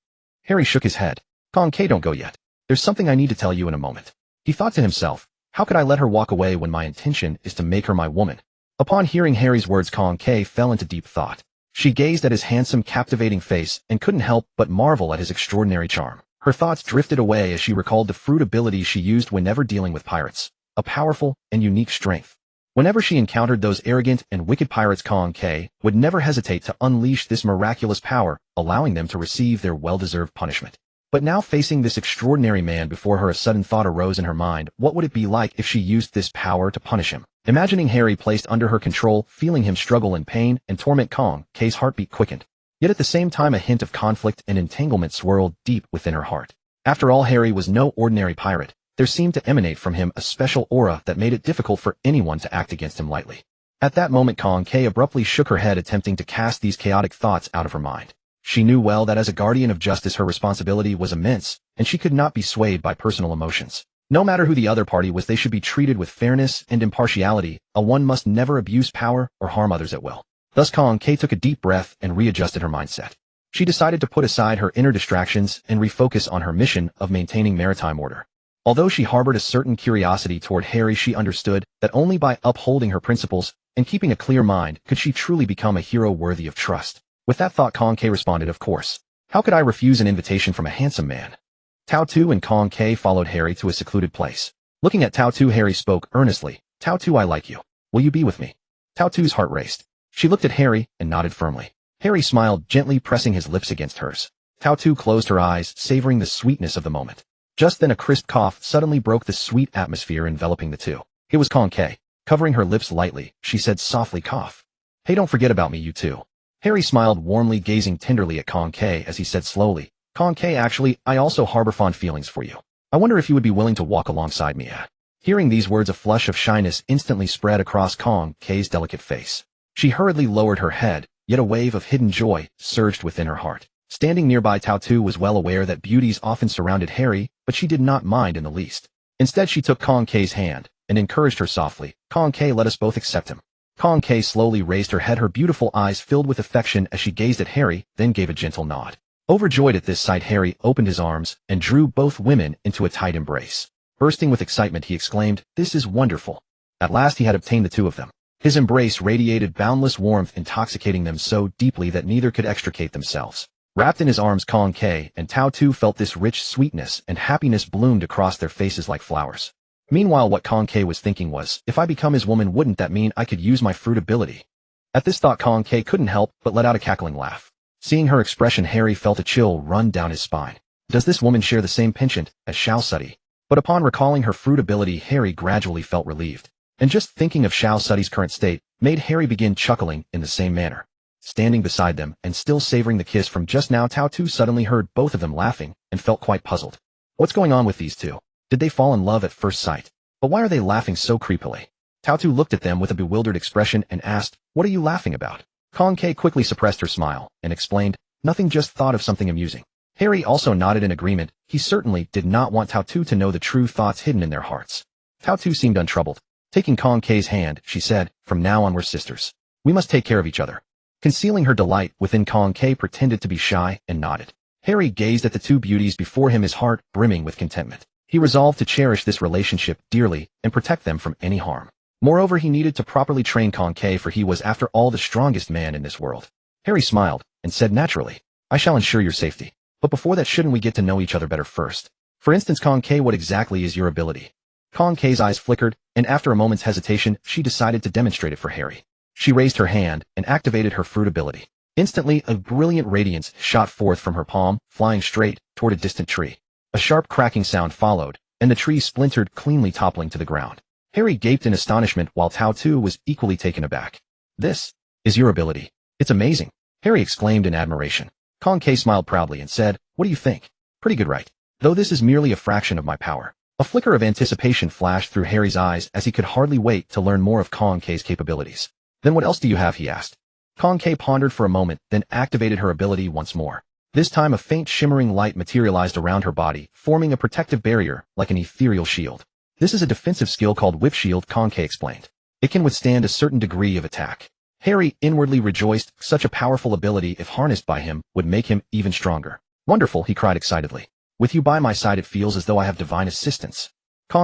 Harry shook his head. "Conk, don't go yet. There's something I need to tell you in a moment." He thought to himself, how could I let her walk away when my intention is to make her my woman? Upon hearing Harry's words, Conk fell into deep thought. She gazed at his handsome, captivating face and couldn't help but marvel at his extraordinary charm. Her thoughts drifted away as she recalled the fruit ability she used whenever dealing with pirates, a powerful and unique strength. Whenever she encountered those arrogant and wicked pirates, Conk would never hesitate to unleash this miraculous power, allowing them to receive their well-deserved punishment. But now, facing this extraordinary man before her, a sudden thought arose in her mind. What would it be like if she used this power to punish him? Imagining Harry placed under her control, feeling him struggle in pain and torment, Konk's heartbeat quickened. Yet at the same time, a hint of conflict and entanglement swirled deep within her heart. After all, Harry was no ordinary pirate. There seemed to emanate from him a special aura that made it difficult for anyone to act against him lightly. At that moment, Konk abruptly shook her head, attempting to cast these chaotic thoughts out of her mind. She knew well that as a guardian of justice, her responsibility was immense, and she could not be swayed by personal emotions. No matter who the other party was, they should be treated with fairness and impartiality. One must never abuse power or harm others at will. Thus Kay took a deep breath and readjusted her mindset. She decided to put aside her inner distractions and refocus on her mission of maintaining maritime order. Although she harbored a certain curiosity toward Harry, she understood that only by upholding her principles and keeping a clear mind could she truly become a hero worthy of trust. With that thought, Kay responded, "Of course. How could I refuse an invitation from a handsome man?" Tao-Tu and Kay followed Harry to a secluded place. Looking at Tao-Tu, Harry spoke earnestly. "Tao-Tu, I like you. Will you be with me?" Tao-Tu's heart raced. She looked at Harry and nodded firmly. Harry smiled, gently pressing his lips against hers. Tao-Tu closed her eyes, savoring the sweetness of the moment. Just then a crisp cough suddenly broke the sweet atmosphere enveloping the two. It was Kay. Covering her lips lightly, she said softly, "Cough. Hey, don't forget about me, you two." Harry smiled warmly, gazing tenderly at Kay as he said slowly, "Kay, actually, I also harbor fond feelings for you. I wonder if you would be willing to walk alongside me." Hearing these words, a flush of shyness instantly spread across Kay's delicate face. She hurriedly lowered her head, yet a wave of hidden joy surged within her heart. Standing nearby, Tao-Tu was well aware that beauties often surrounded Harry, but she did not mind in the least. Instead, she took Kay's hand and encouraged her softly, "Kay, let us both accept him." Kay slowly raised her head, her beautiful eyes filled with affection as she gazed at Harry, then gave a gentle nod. Overjoyed at this sight, Harry opened his arms and drew both women into a tight embrace. Bursting with excitement, he exclaimed, "This is wonderful." At last he had obtained the two of them. His embrace radiated boundless warmth, intoxicating them so deeply that neither could extricate themselves. Wrapped in his arms, Kay and Tao-Tu felt this rich sweetness, and happiness bloomed across their faces like flowers. Meanwhile, what Kay was thinking was, if I become his woman, wouldn't that mean I could use my fruit ability? At this thought, Kay couldn't help but let out a cackling laugh. Seeing her expression, Harry felt a chill run down his spine. Does this woman share the same penchant as Xiao Sudi? But upon recalling her fruit ability, Harry gradually felt relieved. And just thinking of Xiao Sudi's current state made Harry begin chuckling in the same manner. Standing beside them and still savoring the kiss from just now, Tao-Tu suddenly heard both of them laughing and felt quite puzzled. What's going on with these two? Did they fall in love at first sight? But why are they laughing so creepily? Tao-Tu looked at them with a bewildered expression and asked, "What are you laughing about?" Kay quickly suppressed her smile and explained, "Nothing, just thought of something amusing." Harry also nodded in agreement. He certainly did not want Tao-Tu to know the true thoughts hidden in their hearts. Tao-Tu seemed untroubled. Taking Kay's hand, she said, "From now on we're sisters. We must take care of each other." Concealing her delight within, Kay pretended to be shy and nodded. Harry gazed at the two beauties before him, his heart brimming with contentment. He resolved to cherish this relationship dearly and protect them from any harm. Moreover, he needed to properly train Kay, for he was, after all, the strongest man in this world. Harry smiled and said naturally, "I shall ensure your safety. But before that, shouldn't we get to know each other better first? For instance, Kay, what exactly is your ability?" Kay's eyes flickered, and after a moment's hesitation, she decided to demonstrate it for Harry. She raised her hand and activated her fruit ability. Instantly, a brilliant radiance shot forth from her palm, flying straight toward a distant tree. A sharp cracking sound followed, and the tree splintered, cleanly toppling to the ground. Harry gaped in astonishment while Tao-Tu was equally taken aback. "This is your ability. It's amazing," Harry exclaimed in admiration. Kay smiled proudly and said, "What do you think? Pretty good, right? Though this is merely a fraction of my power." A flicker of anticipation flashed through Harry's eyes as he could hardly wait to learn more of Kay's capabilities. "Then what else do you have?" he asked. Kay pondered for a moment, then activated her ability once more. This time a faint shimmering light materialized around her body, forming a protective barrier like an ethereal shield. "This is a defensive skill called Whip Shield," Kay explained. "It can withstand a certain degree of attack." Harry inwardly rejoiced. Such a powerful ability, if harnessed by him, would make him even stronger. "Wonderful," he cried excitedly. "With you by my side, it feels as though I have divine assistance."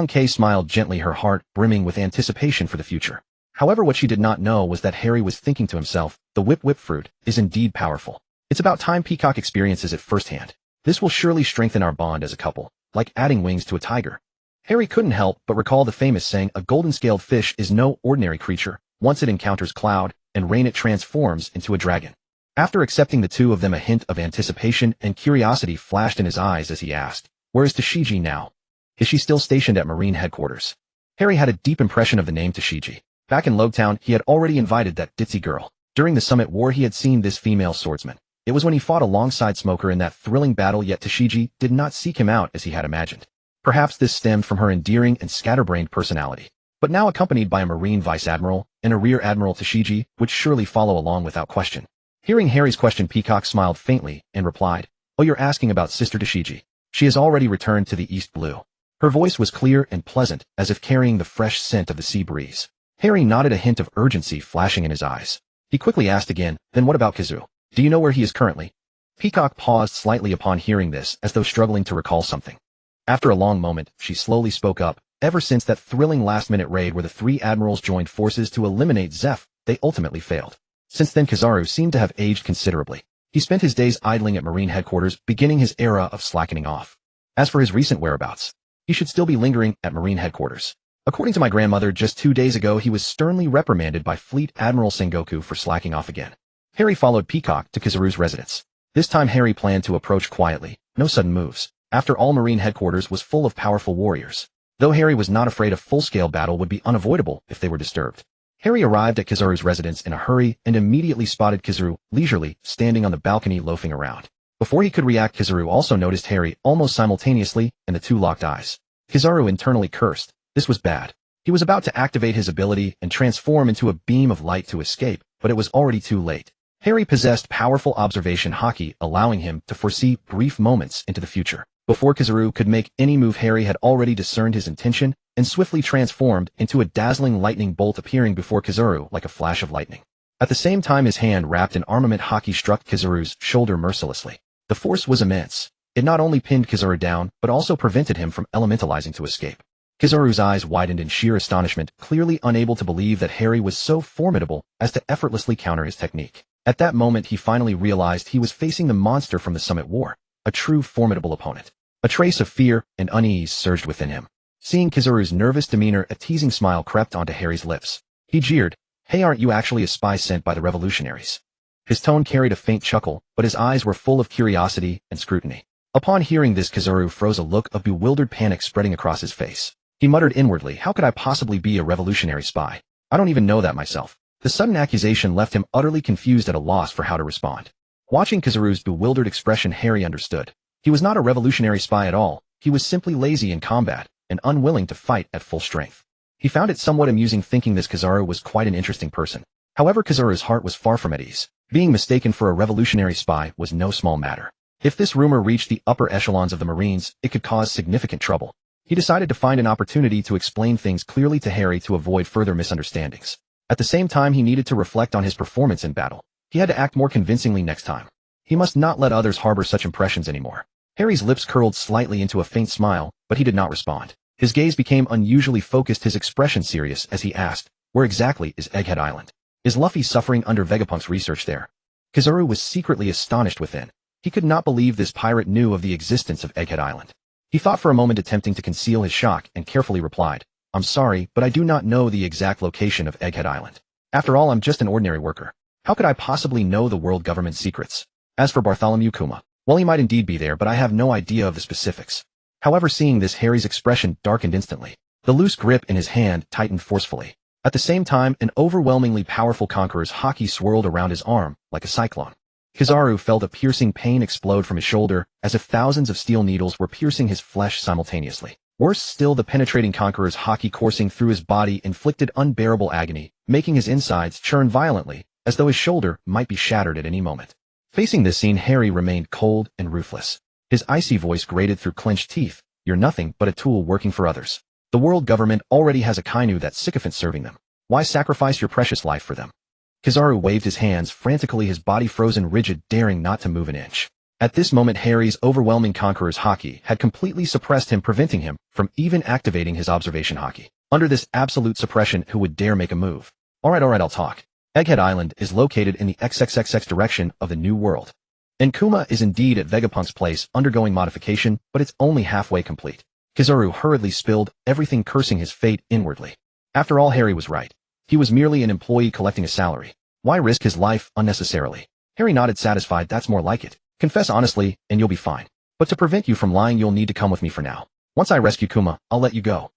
Kay smiled gently, her heart brimming with anticipation for the future. However, what she did not know was that Harry was thinking to himself, the whip fruit is indeed powerful. It's about time Peacock experiences it firsthand. This will surely strengthen our bond as a couple, like adding wings to a tiger. Harry couldn't help but recall the famous saying, "A golden-scaled fish is no ordinary creature. Once it encounters cloud and rain, it transforms into a dragon." After accepting the two of them, a hint of anticipation and curiosity flashed in his eyes as he asked, "Where is Tashiji now? Is she still stationed at Marine headquarters?" Harry had a deep impression of the name Tashiji. Back in Logtown, he had already invited that ditzy girl. During the Summit War, he had seen this female swordsman. It was when he fought alongside Smoker in that thrilling battle, yet Tashiji did not seek him out as he had imagined. Perhaps this stemmed from her endearing and scatterbrained personality. But now accompanied by a Marine Vice Admiral and a Rear Admiral, Tashiji would surely follow along without question. Hearing Harry's question, Peacock smiled faintly and replied, "Oh, you're asking about Sister Tashiji. She has already returned to the East Blue." Her voice was clear and pleasant, as if carrying the fresh scent of the sea breeze. Harry nodded, a hint of urgency flashing in his eyes. He quickly asked again, then what about Kazoo? Do you know where he is currently? Peacock paused slightly upon hearing this, as though struggling to recall something. After a long moment, she slowly spoke up. Ever since that thrilling last-minute raid where the three admirals joined forces to eliminate Zeph, they ultimately failed. Since then Kizaru seemed to have aged considerably. He spent his days idling at Marine headquarters, beginning his era of slackening off. As for his recent whereabouts, he should still be lingering at Marine headquarters. According to my grandmother, just 2 days ago he was sternly reprimanded by Fleet Admiral Sengoku for slacking off again. Harry followed Peacock to Kizaru's residence. This time Harry planned to approach quietly, no sudden moves. After all, Marine headquarters was full of powerful warriors. Though Harry was not afraid a full-scale battle would be unavoidable if they were disturbed. Harry arrived at Kizaru's residence in a hurry and immediately spotted Kizaru, leisurely, standing on the balcony loafing around. Before he could react, Kizaru also noticed Harry almost simultaneously, and the two locked eyes. Kizaru internally cursed. This was bad. He was about to activate his ability and transform into a beam of light to escape, but it was already too late. Harry possessed powerful observation Haki, allowing him to foresee brief moments into the future. Before Kizaru could make any move, Harry had already discerned his intention and swiftly transformed into a dazzling lightning bolt, appearing before Kizaru like a flash of lightning. At the same time, his hand wrapped in armament Haki struck Kizaru's shoulder mercilessly. The force was immense. It not only pinned Kizaru down, but also prevented him from elementalizing to escape. Kizaru's eyes widened in sheer astonishment, clearly unable to believe that Harry was so formidable as to effortlessly counter his technique. At that moment he finally realized he was facing the monster from the Summit War, a true formidable opponent. A trace of fear and unease surged within him. Seeing Kizaru's nervous demeanor, a teasing smile crept onto Harry's lips. He jeered, "Hey, aren't you actually a spy sent by the revolutionaries?" His tone carried a faint chuckle, but his eyes were full of curiosity and scrutiny. Upon hearing this, Kizaru froze, a look of bewildered panic spreading across his face. He muttered inwardly, "How could I possibly be a revolutionary spy? I don't even know that myself." The sudden accusation left him utterly confused, at a loss for how to respond. Watching Kizaru's bewildered expression, Harry understood. He was not a revolutionary spy at all. He was simply lazy in combat and unwilling to fight at full strength. He found it somewhat amusing thinking this Kizaru was quite an interesting person. However, Kizaru's heart was far from at ease. Being mistaken for a revolutionary spy was no small matter. If this rumor reached the upper echelons of the Marines, it could cause significant trouble. He decided to find an opportunity to explain things clearly to Harry to avoid further misunderstandings. At the same time, he needed to reflect on his performance in battle. He had to act more convincingly next time. He must not let others harbor such impressions anymore. Harry's lips curled slightly into a faint smile, but he did not respond. His gaze became unusually focused, his expression serious, as he asked, "Where exactly is Egghead Island? Is Luffy suffering under Vegapunk's research there?" Kizaru was secretly astonished within. He could not believe this pirate knew of the existence of Egghead Island. He thought for a moment, attempting to conceal his shock, and carefully replied, "I'm sorry, but I do not know the exact location of Egghead Island. After all, I'm just an ordinary worker. How could I possibly know the world government secrets? As for Bartholomew Kuma, well, he might indeed be there, but I have no idea of the specifics." However, seeing this, Harry's expression darkened instantly. The loose grip in his hand tightened forcefully. At the same time, an overwhelmingly powerful conqueror's Haki swirled around his arm, like a cyclone. Kizaru felt a piercing pain explode from his shoulder, as if thousands of steel needles were piercing his flesh simultaneously. Worse still, the penetrating conqueror's Haki coursing through his body inflicted unbearable agony, making his insides churn violently, as though his shoulder might be shattered at any moment. Facing this scene, Harry remained cold and ruthless. His icy voice grated through clenched teeth, "You're nothing but a tool working for others. The world government already has a Kainu that's sycophant serving them. Why sacrifice your precious life for them?" Kizaru waved his hands frantically, his body frozen rigid, daring not to move an inch. At this moment, Harry's overwhelming conqueror's Haki had completely suppressed him, preventing him from even activating his observation Haki. Under this absolute suppression, who would dare make a move? Alright, I'll talk. Egghead Island is located in the XXXX direction of the New World. And Kuma is indeed at Vegapunk's place, undergoing modification, but it's only halfway complete. Kizaru hurriedly spilled everything, cursing his fate inwardly. After all, Harry was right. He was merely an employee collecting a salary. Why risk his life unnecessarily? Harry nodded, satisfied. "That's more like it. Confess honestly, and you'll be fine. But to prevent you from lying, you'll need to come with me for now. Once I rescue Kuma, I'll let you go."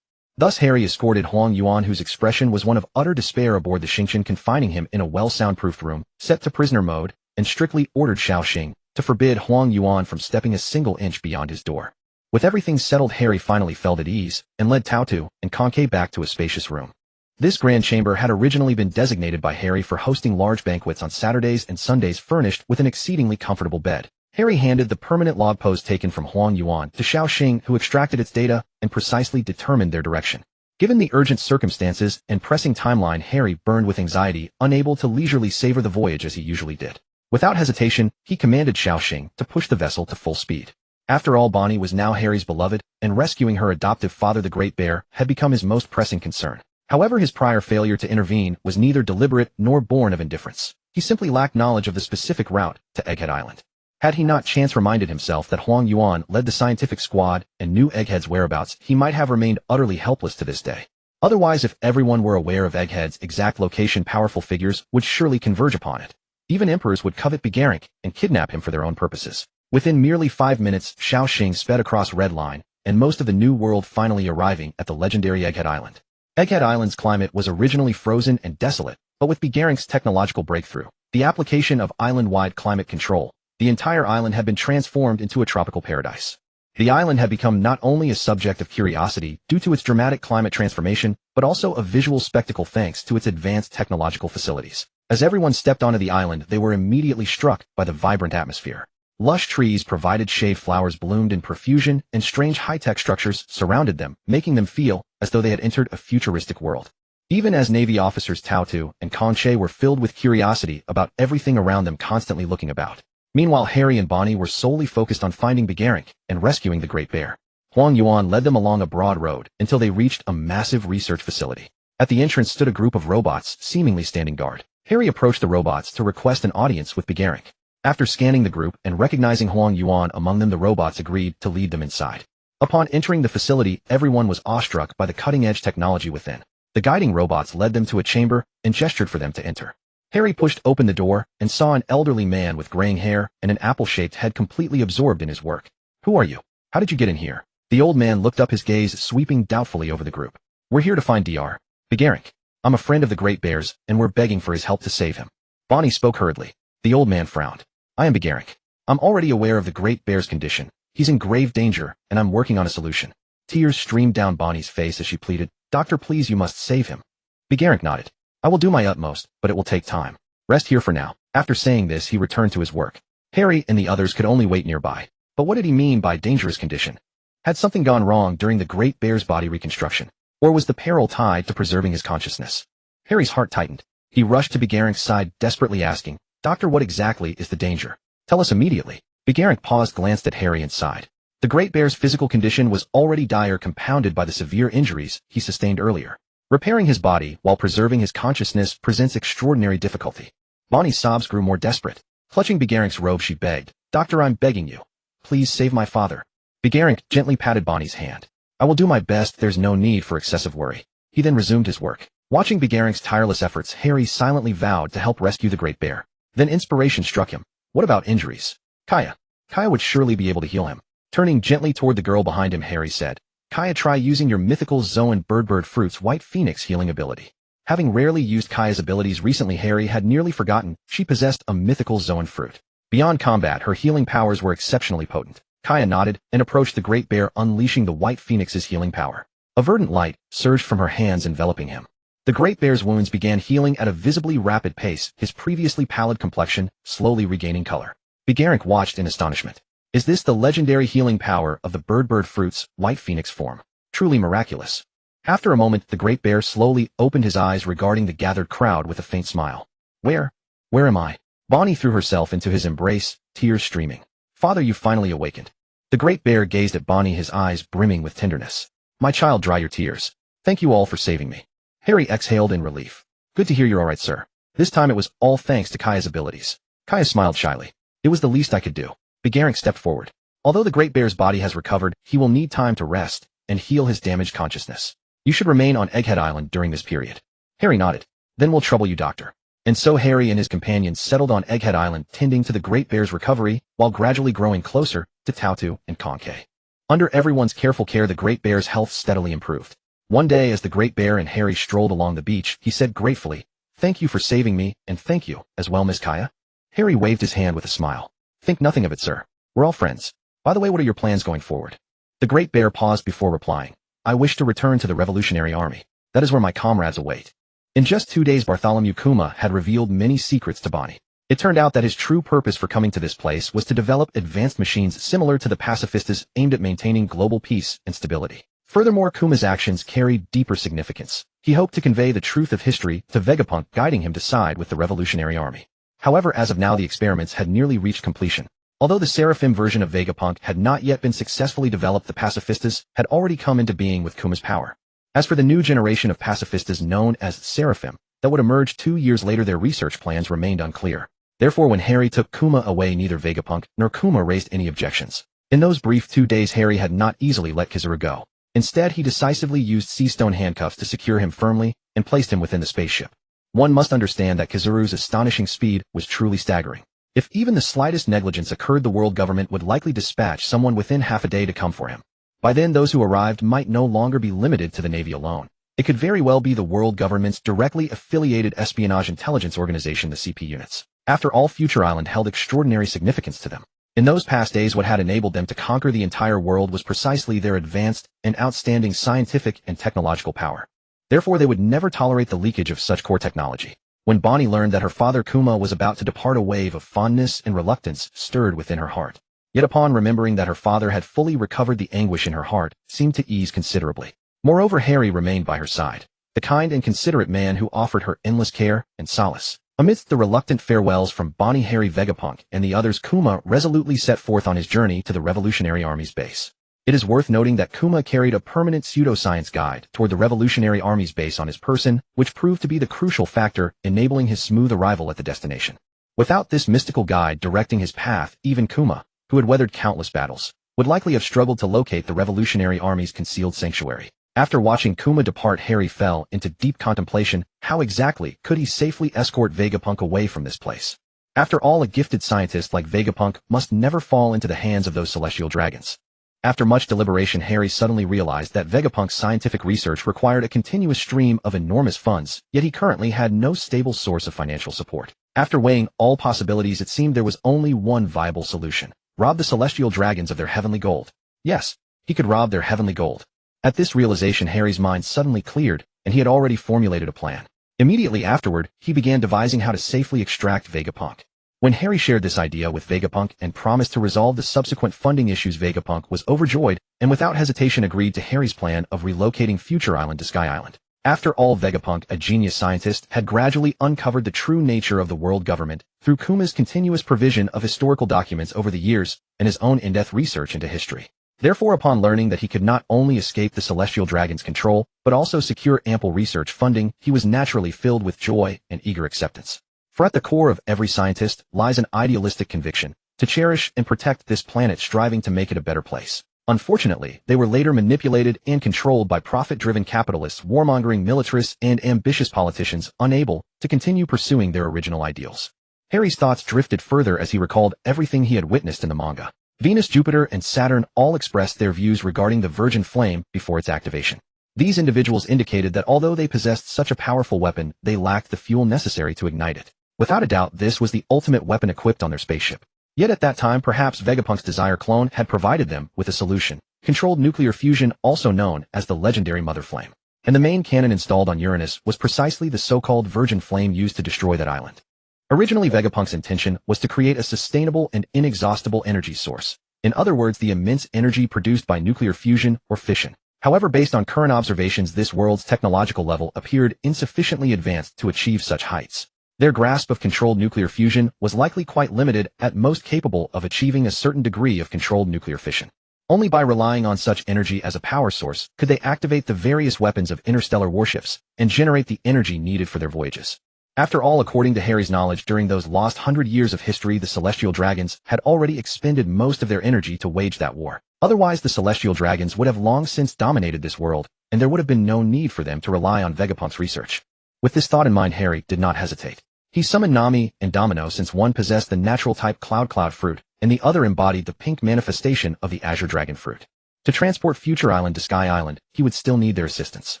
Thus Harry escorted Huang Yuan, whose expression was one of utter despair, aboard the Xingqian, confining him in a well-soundproofed room, set to prisoner mode, and strictly ordered Xiao Xing to forbid Huang Yuan from stepping a single inch beyond his door. With everything settled, Harry finally felt at ease, and led Tautu and Kankei back to a spacious room. This grand chamber had originally been designated by Harry for hosting large banquets on Saturdays and Sundays, furnished with an exceedingly comfortable bed. Harry handed the permanent log post taken from Huang Yuan to Xiao Xing, who extracted its data and precisely determined their direction. Given the urgent circumstances and pressing timeline, Harry burned with anxiety, unable to leisurely savor the voyage as he usually did. Without hesitation, he commanded Xiaoxing to push the vessel to full speed. After all, Bonnie was now Harry's beloved, and rescuing her adoptive father the Great Bear had become his most pressing concern. However, his prior failure to intervene was neither deliberate nor born of indifference. He simply lacked knowledge of the specific route to Egghead Island. Had he not chance reminded himself that Huang Yuan led the scientific squad and knew Egghead's whereabouts, he might have remained utterly helpless to this day. Otherwise, if everyone were aware of Egghead's exact location, powerful figures would surely converge upon it. Even emperors would covet Begarik and kidnap him for their own purposes. Within merely 5 minutes, Xiaoxing sped across Red Line, and most of the New World finally arriving at the legendary Egghead Island. Egghead Island's climate was originally frozen and desolate, but with Begarik's technological breakthrough, the application of island-wide climate control, the entire island had been transformed into a tropical paradise. The island had become not only a subject of curiosity due to its dramatic climate transformation, but also a visual spectacle thanks to its advanced technological facilities. As everyone stepped onto the island, they were immediately struck by the vibrant atmosphere. Lush trees provided shade, flowers bloomed in profusion, and strange high-tech structures surrounded them, making them feel as though they had entered a futuristic world. Even as Navy officers Tao Tu and Kong Che were filled with curiosity about everything around them, constantly looking about. Meanwhile, Harry and Bonnie were solely focused on finding Begarik and rescuing the Great Bear. Huang Yuan led them along a broad road until they reached a massive research facility. At the entrance stood a group of robots, seemingly standing guard. Harry approached the robots to request an audience with Begarik. After scanning the group and recognizing Huang Yuan among them, the robots agreed to lead them inside. Upon entering the facility, everyone was awestruck by the cutting-edge technology within. The guiding robots led them to a chamber and gestured for them to enter. Harry pushed open the door and saw an elderly man with graying hair and an apple-shaped head completely absorbed in his work. "Who are you? How did you get in here?" The old man looked up, his gaze sweeping doubtfully over the group. "We're here to find Dr. Begarik. I'm a friend of the Great Bear's, and we're begging for his help to save him." Bonnie spoke hurriedly. The old man frowned. "I am Begarik. I'm already aware of the Great Bear's condition. He's in grave danger, and I'm working on a solution." Tears streamed down Bonnie's face as she pleaded, "Doctor, please, you must save him." Begarik nodded. "I will do my utmost, but it will take time. Rest here for now." After saying this, he returned to his work. Harry and the others could only wait nearby. But what did he mean by dangerous condition? Had something gone wrong during the Great Bear's body reconstruction? Or was the peril tied to preserving his consciousness? Harry's heart tightened. He rushed to Begarik's side, desperately asking, "Doctor, what exactly is the danger? Tell us immediately." Begarik paused, glanced at Harry, and sighed. The Great Bear's physical condition was already dire, compounded by the severe injuries he sustained earlier. Repairing his body while preserving his consciousness presents extraordinary difficulty. Bonnie's sobs grew more desperate. Clutching Begarik's robe, she begged, "Doctor, I'm begging you. Please save my father." Begarik gently patted Bonnie's hand. "I will do my best. There's no need for excessive worry." He then resumed his work. Watching Begarik's tireless efforts, Harry silently vowed to help rescue the Great Bear. Then inspiration struck him. What about injuries? Kaya. Kaya would surely be able to heal him. Turning gently toward the girl behind him, Harry said, "Kaya, try using your mythical Zoan Bird Fruit's White Phoenix healing ability." Having rarely used Kaya's abilities recently, Harry had nearly forgotten she possessed a mythical Zoan fruit. Beyond combat, her healing powers were exceptionally potent. Kaya nodded and approached the Great Bear, unleashing the White Phoenix's healing power. A verdant light surged from her hands, enveloping him. The Great Bear's wounds began healing at a visibly rapid pace, his previously pallid complexion slowly regaining color. Begarik watched in astonishment. Is this the legendary healing power of the Bird Fruit's White Phoenix form? Truly miraculous. After a moment, the Great Bear slowly opened his eyes, regarding the gathered crowd with a faint smile. Where am I?" Bonnie threw herself into his embrace, tears streaming. "Father, you finally awakened." The Great Bear gazed at Bonnie, his eyes brimming with tenderness. "My child, dry your tears. Thank you all for saving me." Harry exhaled in relief. "Good to hear you're all right, sir. This time it was all thanks to Kaya's abilities." Kaya smiled shyly. "It was the least I could do." Begarik stepped forward. "Although the Great Bear's body has recovered, he will need time to rest and heal his damaged consciousness. You should remain on Egghead Island during this period." Harry nodded. "Then we'll trouble you, Doctor." And so Harry and his companions settled on Egghead Island, tending to the Great Bear's recovery while gradually growing closer to Tao Tu and Conke. Under everyone's careful care, the Great Bear's health steadily improved. One day, as the Great Bear and Harry strolled along the beach, he said gratefully, "Thank you for saving me, and thank you as well, Miss Kaya." Harry waved his hand with a smile. "Think nothing of it, sir. We're all friends. By the way, what are your plans going forward?" The Great Bear paused before replying. "I wish to return to the Revolutionary Army. That is where my comrades await." In just 2 days, Bartholomew Kuma had revealed many secrets to Bonnie. It turned out that his true purpose for coming to this place was to develop advanced machines similar to the pacifistas, aimed at maintaining global peace and stability. Furthermore, Kuma's actions carried deeper significance. He hoped to convey the truth of history to Vegapunk, guiding him to side with the Revolutionary Army. However, as of now the experiments had nearly reached completion. Although the Seraphim version of Vegapunk had not yet been successfully developed, the Pacifistas had already come into being with Kuma's power. As for the new generation of Pacifistas known as Seraphim, that would emerge 2 years later, their research plans remained unclear. Therefore, when Harry took Kuma away, neither Vegapunk nor Kuma raised any objections. In those brief 2 days, Harry had not easily let Kizuru go. Instead, he decisively used sea stone handcuffs to secure him firmly and placed him within the spaceship. One must understand that Kizuru's astonishing speed was truly staggering. If even the slightest negligence occurred, the world government would likely dispatch someone within half a day to come for him. By then, those who arrived might no longer be limited to the Navy alone. It could very well be the world government's directly affiliated espionage intelligence organization, the CP units. After all, Future Island held extraordinary significance to them. In those past days, what had enabled them to conquer the entire world was precisely their advanced and outstanding scientific and technological power. Therefore, they would never tolerate the leakage of such core technology. When Bonnie learned that her father Kuma was about to depart, a wave of fondness and reluctance stirred within her heart. Yet upon remembering that her father had fully recovered, the anguish in her heart seemed to ease considerably. Moreover, Harry remained by her side, the kind and considerate man who offered her endless care and solace. Amidst the reluctant farewells from Bonnie, Harry, Vegapunk, and the others, Kuma resolutely set forth on his journey to the Revolutionary Army's base. It is worth noting that Kuma carried a permanent pseudoscience guide toward the Revolutionary Army's base on his person, which proved to be the crucial factor enabling his smooth arrival at the destination. Without this mystical guide directing his path, even Kuma, who had weathered countless battles, would likely have struggled to locate the Revolutionary Army's concealed sanctuary. After watching Kuma depart, Harry fell into deep contemplation. How exactly could he safely escort Vegapunk away from this place? After all, a gifted scientist like Vegapunk must never fall into the hands of those celestial dragons. After much deliberation, Harry suddenly realized that Vegapunk's scientific research required a continuous stream of enormous funds, yet he currently had no stable source of financial support. After weighing all possibilities, it seemed there was only one viable solution: rob the celestial dragons of their heavenly gold. Yes, he could rob their heavenly gold. At this realization, Harry's mind suddenly cleared, and he had already formulated a plan. Immediately afterward, he began devising how to safely extract Vegapunk. When Harry shared this idea with Vegapunk and promised to resolve the subsequent funding issues, Vegapunk was overjoyed and without hesitation agreed to Harry's plan of relocating Future Island to Sky Island. After all, Vegapunk, a genius scientist, had gradually uncovered the true nature of the world government through Kuma's continuous provision of historical documents over the years and his own in-depth research into history. Therefore, upon learning that he could not only escape the Celestial Dragon's control, but also secure ample research funding, he was naturally filled with joy and eager acceptance. For at the core of every scientist lies an idealistic conviction to cherish and protect this planet, striving to make it a better place. Unfortunately, they were later manipulated and controlled by profit-driven capitalists, warmongering militarists, and ambitious politicians unable to continue pursuing their original ideals. Harry's thoughts drifted further as he recalled everything he had witnessed in the manga. Venus, Jupiter, and Saturn all expressed their views regarding the Virgin Flame before its activation. These individuals indicated that although they possessed such a powerful weapon, they lacked the fuel necessary to ignite it. Without a doubt, this was the ultimate weapon equipped on their spaceship. Yet at that time, perhaps Vegapunk's Desire clone had provided them with a solution: controlled nuclear fusion, also known as the legendary Mother Flame. And the main cannon installed on Uranus was precisely the so-called Virgin Flame used to destroy that island. Originally, Vegapunk's intention was to create a sustainable and inexhaustible energy source. In other words, the immense energy produced by nuclear fusion or fission. However, based on current observations, this world's technological level appeared insufficiently advanced to achieve such heights. Their grasp of controlled nuclear fusion was likely quite limited, at most capable of achieving a certain degree of controlled nuclear fission. Only by relying on such energy as a power source could they activate the various weapons of interstellar warships and generate the energy needed for their voyages. After all, according to Harry's knowledge, during those lost 100 years of history, the Celestial Dragons had already expended most of their energy to wage that war. Otherwise, the Celestial Dragons would have long since dominated this world, and there would have been no need for them to rely on Vegapunk's research. With this thought in mind, Harry did not hesitate. He summoned Nami and Domino, since one possessed the natural type Cloud fruit, and the other embodied the pink manifestation of the Azure Dragon fruit. To transport Future Island to Sky Island, he would still need their assistance.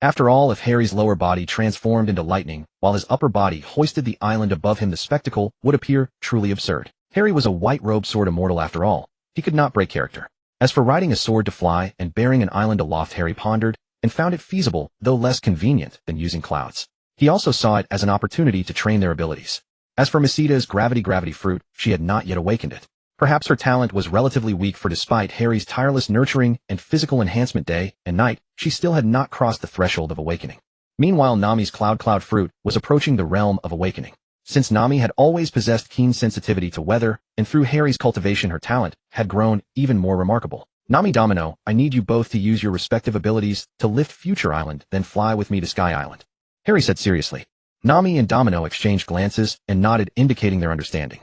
After all, if Harry's lower body transformed into lightning, while his upper body hoisted the island above him, the spectacle would appear truly absurd. Harry was a white-robed sword immortal after all. He could not break character. As for riding a sword to fly and bearing an island aloft, Harry pondered and found it feasible, though less convenient than using clouds. He also saw it as an opportunity to train their abilities. As for Masida's gravity fruit, she had not yet awakened it. Perhaps her talent was relatively weak, for despite Harry's tireless nurturing and physical enhancement day and night, she still had not crossed the threshold of awakening. Meanwhile, Nami's cloud fruit was approaching the realm of awakening. Since Nami had always possessed keen sensitivity to weather, and through Harry's cultivation her talent had grown even more remarkable. Nami Domino, I need you both to use your respective abilities to lift Future Island, then fly with me to Sky Island, Harry said seriously. Nami and Domino exchanged glances and nodded, indicating their understanding.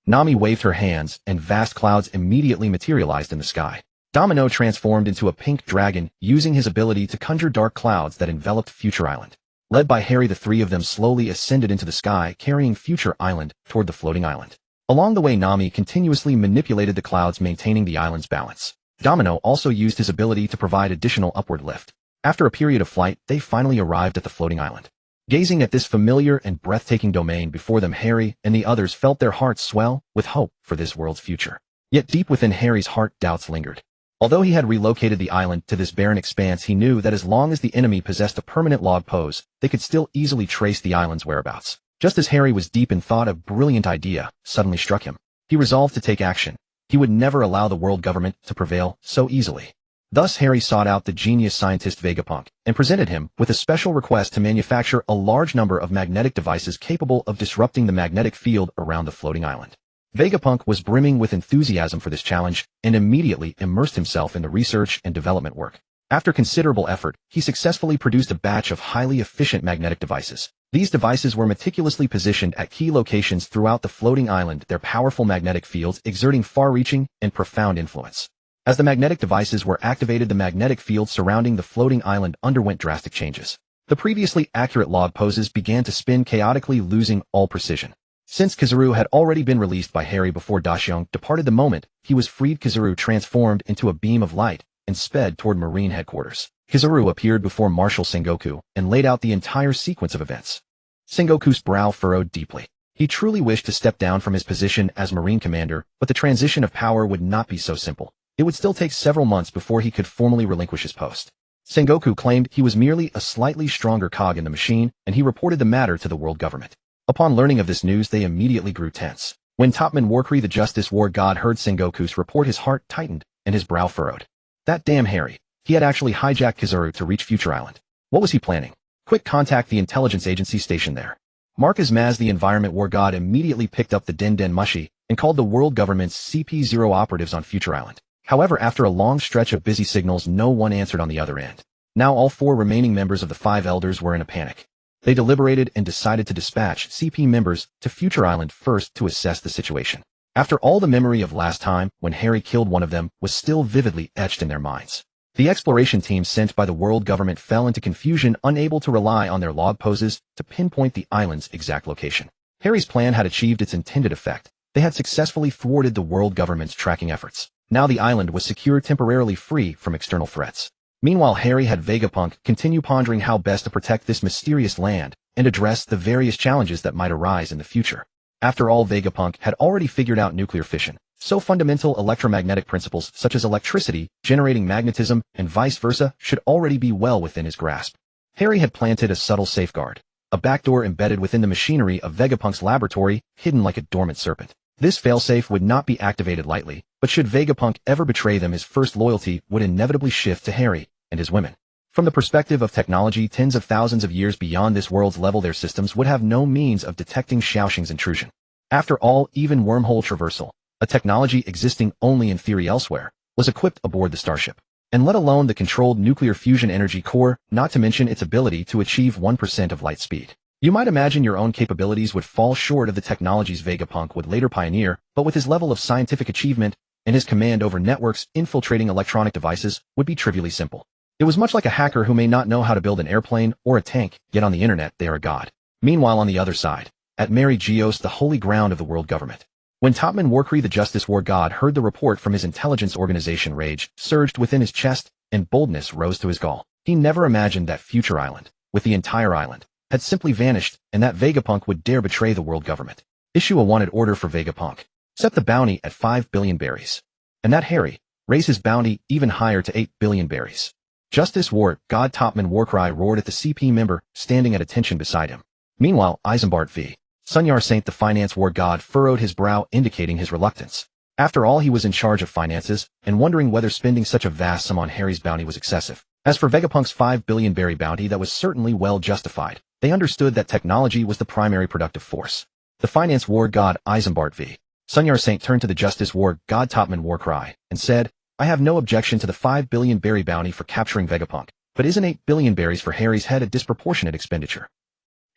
Nami waved her hands, and vast clouds immediately materialized in the sky. Domino transformed into a pink dragon, using his ability to conjure dark clouds that enveloped Future Island. Led by Harry, the three of them slowly ascended into the sky, carrying Future Island toward the floating island. Along the way, Nami continuously manipulated the clouds, maintaining the island's balance. Domino also used his ability to provide additional upward lift. After a period of flight, they finally arrived at the floating island. Gazing at this familiar and breathtaking domain before them, Harry and the others felt their hearts swell with hope for this world's future. Yet deep within Harry's heart, doubts lingered. Although he had relocated the island to this barren expanse, he knew that as long as the enemy possessed a permanent log pose, they could still easily trace the island's whereabouts. Just as Harry was deep in thought, a brilliant idea suddenly struck him. He resolved to take action. He would never allow the world government to prevail so easily. Thus, Harry sought out the genius scientist Vegapunk and presented him with a special request to manufacture a large number of magnetic devices capable of disrupting the magnetic field around the floating island. Vegapunk was brimming with enthusiasm for this challenge and immediately immersed himself in the research and development work. After considerable effort, he successfully produced a batch of highly efficient magnetic devices. These devices were meticulously positioned at key locations throughout the floating island, their powerful magnetic fields exerting far-reaching and profound influence. As the magnetic devices were activated, the magnetic field surrounding the floating island underwent drastic changes. The previously accurate log poses began to spin chaotically, losing all precision. Since Kizaru had already been released by Harry before Dashyong departed, the moment he was freed, Kizaru transformed into a beam of light and sped toward Marine headquarters. Kizaru appeared before Marshal Sengoku and laid out the entire sequence of events. Sengoku's brow furrowed deeply. He truly wished to step down from his position as Marine commander, but the transition of power would not be so simple. It would still take several months before he could formally relinquish his post. Sengoku claimed he was merely a slightly stronger cog in the machine, and he reported the matter to the world government. Upon learning of this news, they immediately grew tense. When Topman Warkri, the Justice War God, heard Sengoku's report, his heart tightened and his brow furrowed. That damn Harry. He had actually hijacked Kizaru to reach Future Island. What was he planning? Quick, contact the intelligence agency stationed there. Marcus Maz, the Environment War God, immediately picked up the Den Mushi and called the world government's CP0 operatives on Future Island. However, after a long stretch of busy signals, no one answered on the other end. Now all four remaining members of the Five Elders were in a panic. They deliberated and decided to dispatch CP members to Future Island first to assess the situation. After all, the memory of last time, when Harry killed one of them, was still vividly etched in their minds. The exploration team sent by the world government fell into confusion, unable to rely on their log poses to pinpoint the island's exact location. Harry's plan had achieved its intended effect. They had successfully thwarted the world government's tracking efforts. Now the island was secured, temporarily free from external threats. Meanwhile, Harry had Vegapunk continue pondering how best to protect this mysterious land and address the various challenges that might arise in the future. After all, Vegapunk had already figured out nuclear fission, so fundamental electromagnetic principles such as electricity, generating magnetism, and vice versa should already be well within his grasp. Harry had planted a subtle safeguard, a backdoor embedded within the machinery of Vegapunk's laboratory, hidden like a dormant serpent. This failsafe would not be activated lightly, but should Vegapunk ever betray them, his first loyalty would inevitably shift to Harry and his women. From the perspective of technology, tens of thousands of years beyond this world's level, their systems would have no means of detecting Xiaoxing's intrusion. After all, even wormhole traversal, a technology existing only in theory elsewhere, was equipped aboard the starship. And let alone the controlled nuclear fusion energy core, not to mention its ability to achieve 1% of light speed. You might imagine your own capabilities would fall short of the technologies Vegapunk would later pioneer, but with his level of scientific achievement and his command over networks infiltrating electronic devices would be trivially simple. It was much like a hacker who may not know how to build an airplane or a tank, yet on the internet they are a god. Meanwhile, on the other side, at Mary Geos, the holy ground of the world government. When Topman Warkri, the Justice War God, heard the report from his intelligence organization, rage surged within his chest and boldness rose to his gall. He never imagined that Future Island, with the entire island, had simply vanished and that Vegapunk would dare betray the world government. Issue a wanted order for Vegapunk. Set the bounty at 5 billion berries. And that Harry raise his bounty even higher to 8 billion berries. Justice War God Topman Warcry roared at the CP member standing at attention beside him. Meanwhile, Isambard v. Sunyar Saint, the finance war god, furrowed his brow, indicating his reluctance. After all, he was in charge of finances, and wondering whether spending such a vast sum on Harry's bounty was excessive. As for Vegapunk's 5 billion berry bounty, that was certainly well justified. They understood that technology was the primary productive force. The finance war god Isambard v. Sunyar Saint turned to the justice war god Topman Warcry, and said, I have no objection to the 5 billion berry bounty for capturing Vegapunk, but isn't 8 billion berries for Harry's head a disproportionate expenditure?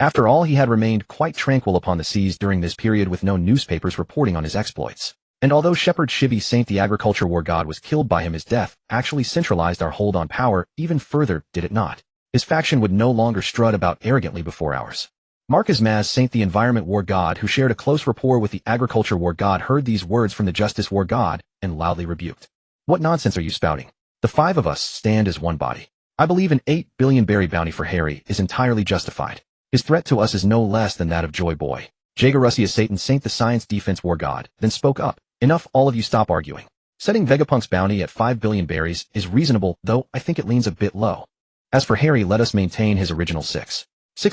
After all, he had remained quite tranquil upon the seas during this period with no newspapers reporting on his exploits. And although Shepherd Shivi Saint the agriculture war god was killed by him, his death actually centralized our hold on power even further, did it not? His faction would no longer strut about arrogantly before ours. Marcus Maz Saint the environment war god, who shared a close rapport with the agriculture war god, heard these words from the justice war god and loudly rebuked. What nonsense are you spouting? The 5 of us stand as one body. I believe an 8 billion berry bounty for Harry is entirely justified. His threat to us is no less than that of Joy Boy. Jagarussia Satan Saint the science defense war god then spoke up. Enough, all of you, stop arguing. Setting Vegapunk's bounty at 5 billion berries is reasonable, though I think it leans a bit low. As for Harry, let us maintain his original 6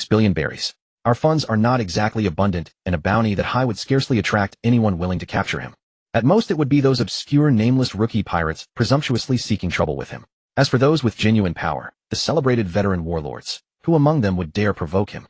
billion berries. Our funds are not exactly abundant, and a bounty that high would scarcely attract anyone willing to capture him. At most it would be those obscure nameless rookie pirates presumptuously seeking trouble with him. As for those with genuine power, the celebrated veteran warlords, who among them would dare provoke him?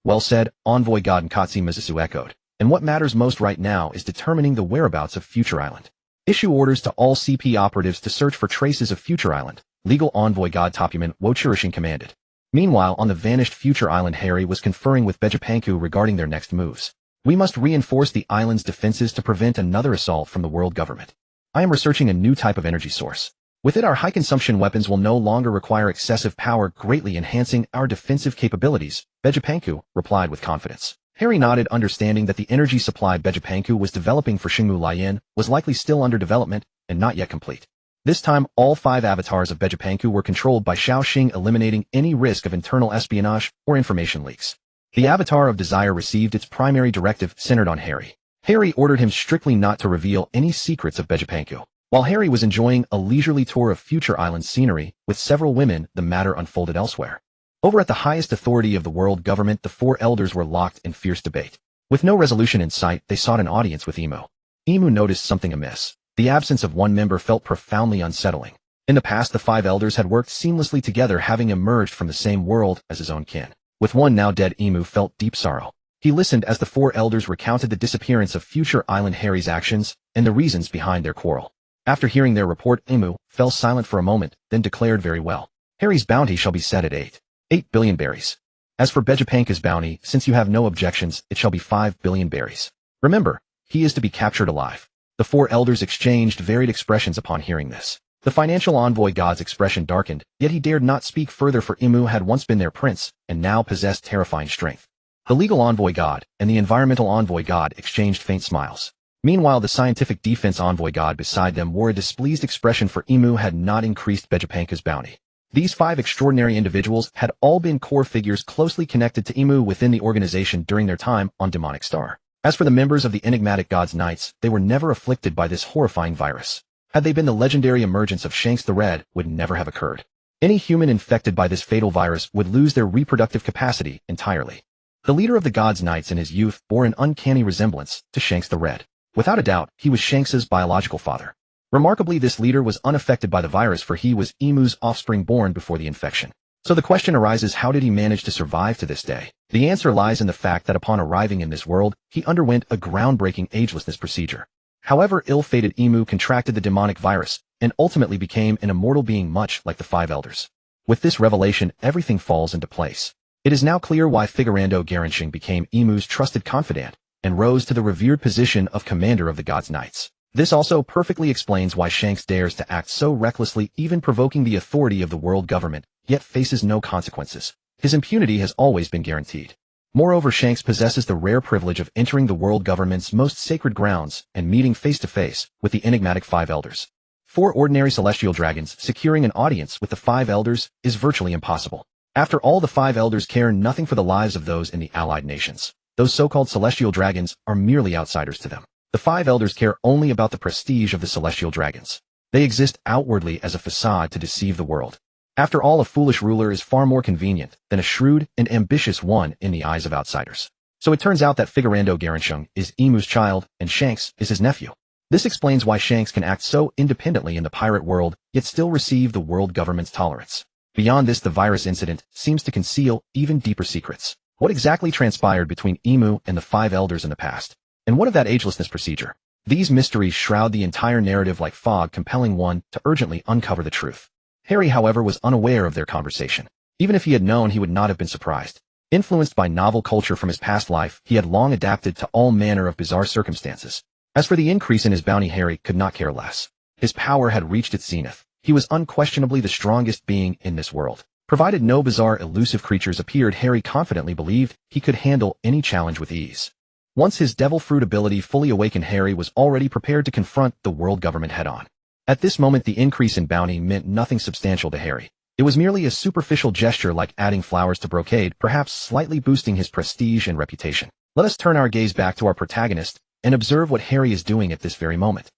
Well said, Envoy God Nkatsi Mizusu echoed. And what matters most right now is determining the whereabouts of Future Island. Issue orders to all CP operatives to search for traces of Future Island, Legal Envoy God Topuman Wochurushin commanded. Meanwhile, on the vanished Future Island, Harry was conferring with Vegapanku regarding their next moves. We must reinforce the island's defenses to prevent another assault from the world government. I am researching a new type of energy source. With it, our high-consumption weapons will no longer require excessive power, greatly enhancing our defensive capabilities, Vegapanku replied with confidence. Harry nodded, understanding that the energy supply Vegapanku was developing for Xingmu Lian was likely still under development and not yet complete. This time, all 5 avatars of Vegapanku were controlled by Xiao Xing, eliminating any risk of internal espionage or information leaks. The Avatar of Desire received its primary directive centered on Harry. Harry ordered him strictly not to reveal any secrets of Vegapanku. While Harry was enjoying a leisurely tour of Future Island scenery with several women, the matter unfolded elsewhere. Over at the highest authority of the world government, the 4 elders were locked in fierce debate. With no resolution in sight, they sought an audience with Emu. Emu noticed something amiss. The absence of one member felt profoundly unsettling. In the past, the 5 elders had worked seamlessly together, having emerged from the same world as his own kin. With one now dead, Emu felt deep sorrow. He listened as the 4 elders recounted the disappearance of Future Island, Harry's actions, and the reasons behind their quarrel. After hearing their report, Emu fell silent for a moment, then declared, very well. Harry's bounty shall be set at 8 billion berries. As for Vegapanku's bounty, since you have no objections, it shall be 5 billion berries. Remember, he is to be captured alive. The 4 elders exchanged varied expressions upon hearing this. The financial envoy god's expression darkened, yet he dared not speak further, for Emu had once been their prince, and now possessed terrifying strength. The legal envoy god and the environmental envoy god exchanged faint smiles. Meanwhile, the scientific defense envoy god beside them wore a displeased expression, for Emu had not increased Vegapanku's bounty. These 5 extraordinary individuals had all been core figures closely connected to Emu within the organization during their time on Demonic Star. As for the members of the enigmatic God's Knights, they were never afflicted by this horrifying virus. Had they been, the legendary emergence of Shanks the Red would never have occurred. Any human infected by this fatal virus would lose their reproductive capacity entirely. The leader of the God's Knights in his youth bore an uncanny resemblance to Shanks the Red. Without a doubt, he was Shanks's biological father. Remarkably, this leader was unaffected by the virus, for he was Emu's offspring born before the infection. So the question arises, how did he manage to survive to this day? The answer lies in the fact that upon arriving in this world, he underwent a groundbreaking agelessness procedure. However, ill-fated Emu contracted the demonic virus, and ultimately became an immortal being, much like the 5 elders. With this revelation, everything falls into place. It is now clear why Figurando Garanshing became Emu's trusted confidant, and rose to the revered position of commander of the God's Knights. This also perfectly explains why Shanks dares to act so recklessly, even provoking the authority of the world government, yet faces no consequences. His impunity has always been guaranteed. Moreover, Shanks possesses the rare privilege of entering the world government's most sacred grounds and meeting face-to-face with the enigmatic 5 elders. For ordinary celestial dragons, securing an audience with the 5 elders is virtually impossible. After all, the 5 elders care nothing for the lives of those in the allied nations. Those so-called celestial dragons are merely outsiders to them. The 5 elders care only about the prestige of the celestial dragons. They exist outwardly as a facade to deceive the world. After all, a foolish ruler is far more convenient than a shrewd and ambitious one in the eyes of outsiders. So it turns out that Figurando Garanshung is Emu's child, and Shanks is his nephew. This explains why Shanks can act so independently in the pirate world, yet still receive the world government's tolerance. Beyond this, the virus incident seems to conceal even deeper secrets. What exactly transpired between Emu and the five elders in the past? And what of that agelessness procedure? These mysteries shroud the entire narrative like fog, compelling one to urgently uncover the truth. Harry, however, was unaware of their conversation. Even if he had known, he would not have been surprised. Influenced by novel culture from his past life, he had long adapted to all manner of bizarre circumstances. As for the increase in his bounty, Harry could not care less. His power had reached its zenith. He was unquestionably the strongest being in this world. Provided no bizarre, elusive creatures appeared, Harry confidently believed he could handle any challenge with ease. Once his devil fruit ability fully awakened, Harry was already prepared to confront the world government head-on. At this moment, the increase in bounty meant nothing substantial to Harry. It was merely a superficial gesture like adding flowers to brocade, perhaps slightly boosting his prestige and reputation. Let us turn our gaze back to our protagonist and observe what Harry is doing at this very moment.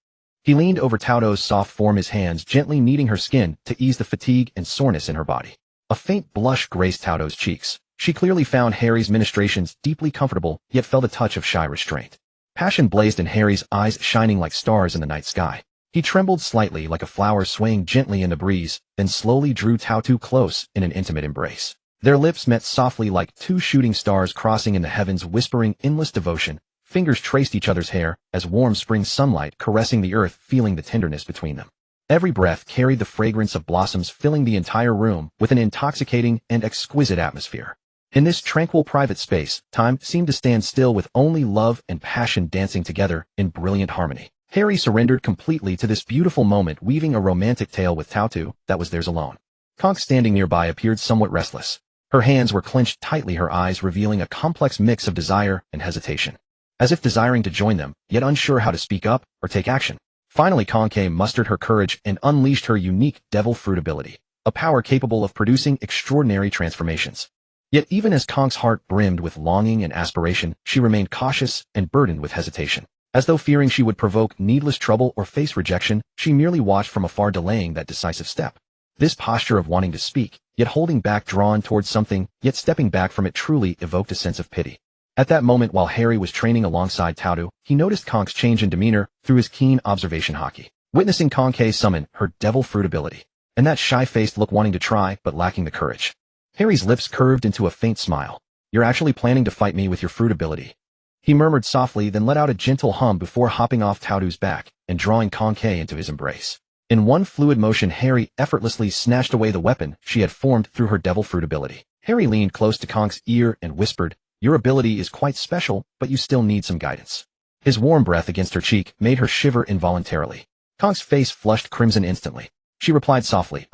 He leaned over Tauto's soft form, his hands gently kneading her skin to ease the fatigue and soreness in her body. A faint blush graced Tauto's cheeks. She clearly found Harry's ministrations deeply comfortable, yet felt a touch of shy restraint. Passion blazed in Harry's eyes, shining like stars in the night sky. He trembled slightly like a flower swaying gently in the breeze, then slowly drew Tauto close in an intimate embrace. Their lips met softly like two shooting stars crossing in the heavens, whispering endless devotion. Fingers traced each other's hair as warm spring sunlight caressing the earth, feeling the tenderness between them. Every breath carried the fragrance of blossoms, filling the entire room with an intoxicating and exquisite atmosphere. In this tranquil private space, time seemed to stand still, with only love and passion dancing together in brilliant harmony. Harry surrendered completely to this beautiful moment, weaving a romantic tale with Tauto that was theirs alone. Conch, standing nearby, appeared somewhat restless. Her hands were clenched tightly, her eyes revealing a complex mix of desire and hesitation. As if desiring to join them, yet unsure how to speak up or take action. Finally, Conch mustered her courage and unleashed her unique devil fruit ability, a power capable of producing extraordinary transformations. Yet even as Conch's heart brimmed with longing and aspiration, she remained cautious and burdened with hesitation. As though fearing she would provoke needless trouble or face rejection, she merely watched from afar, delaying that decisive step. This posture of wanting to speak, yet holding back, drawn towards something, yet stepping back from it, truly evoked a sense of pity. At that moment, while Harry was training alongside Tauto, he noticed Conch's change in demeanor through his keen observation Haki. Witnessing Conch summon her devil fruit ability, and that shy-faced look, wanting to try but lacking the courage. Harry's lips curved into a faint smile. "You're actually planning to fight me with your fruit ability?" He murmured softly, then let out a gentle hum before hopping off Tauto's back and drawing Conch into his embrace. In one fluid motion, Harry effortlessly snatched away the weapon she had formed through her devil fruit ability. Harry leaned close to Conch's ear and whispered, "Your ability is quite special, but you still need some guidance." His warm breath against her cheek made her shiver involuntarily. Conch's face flushed crimson instantly. She replied softly,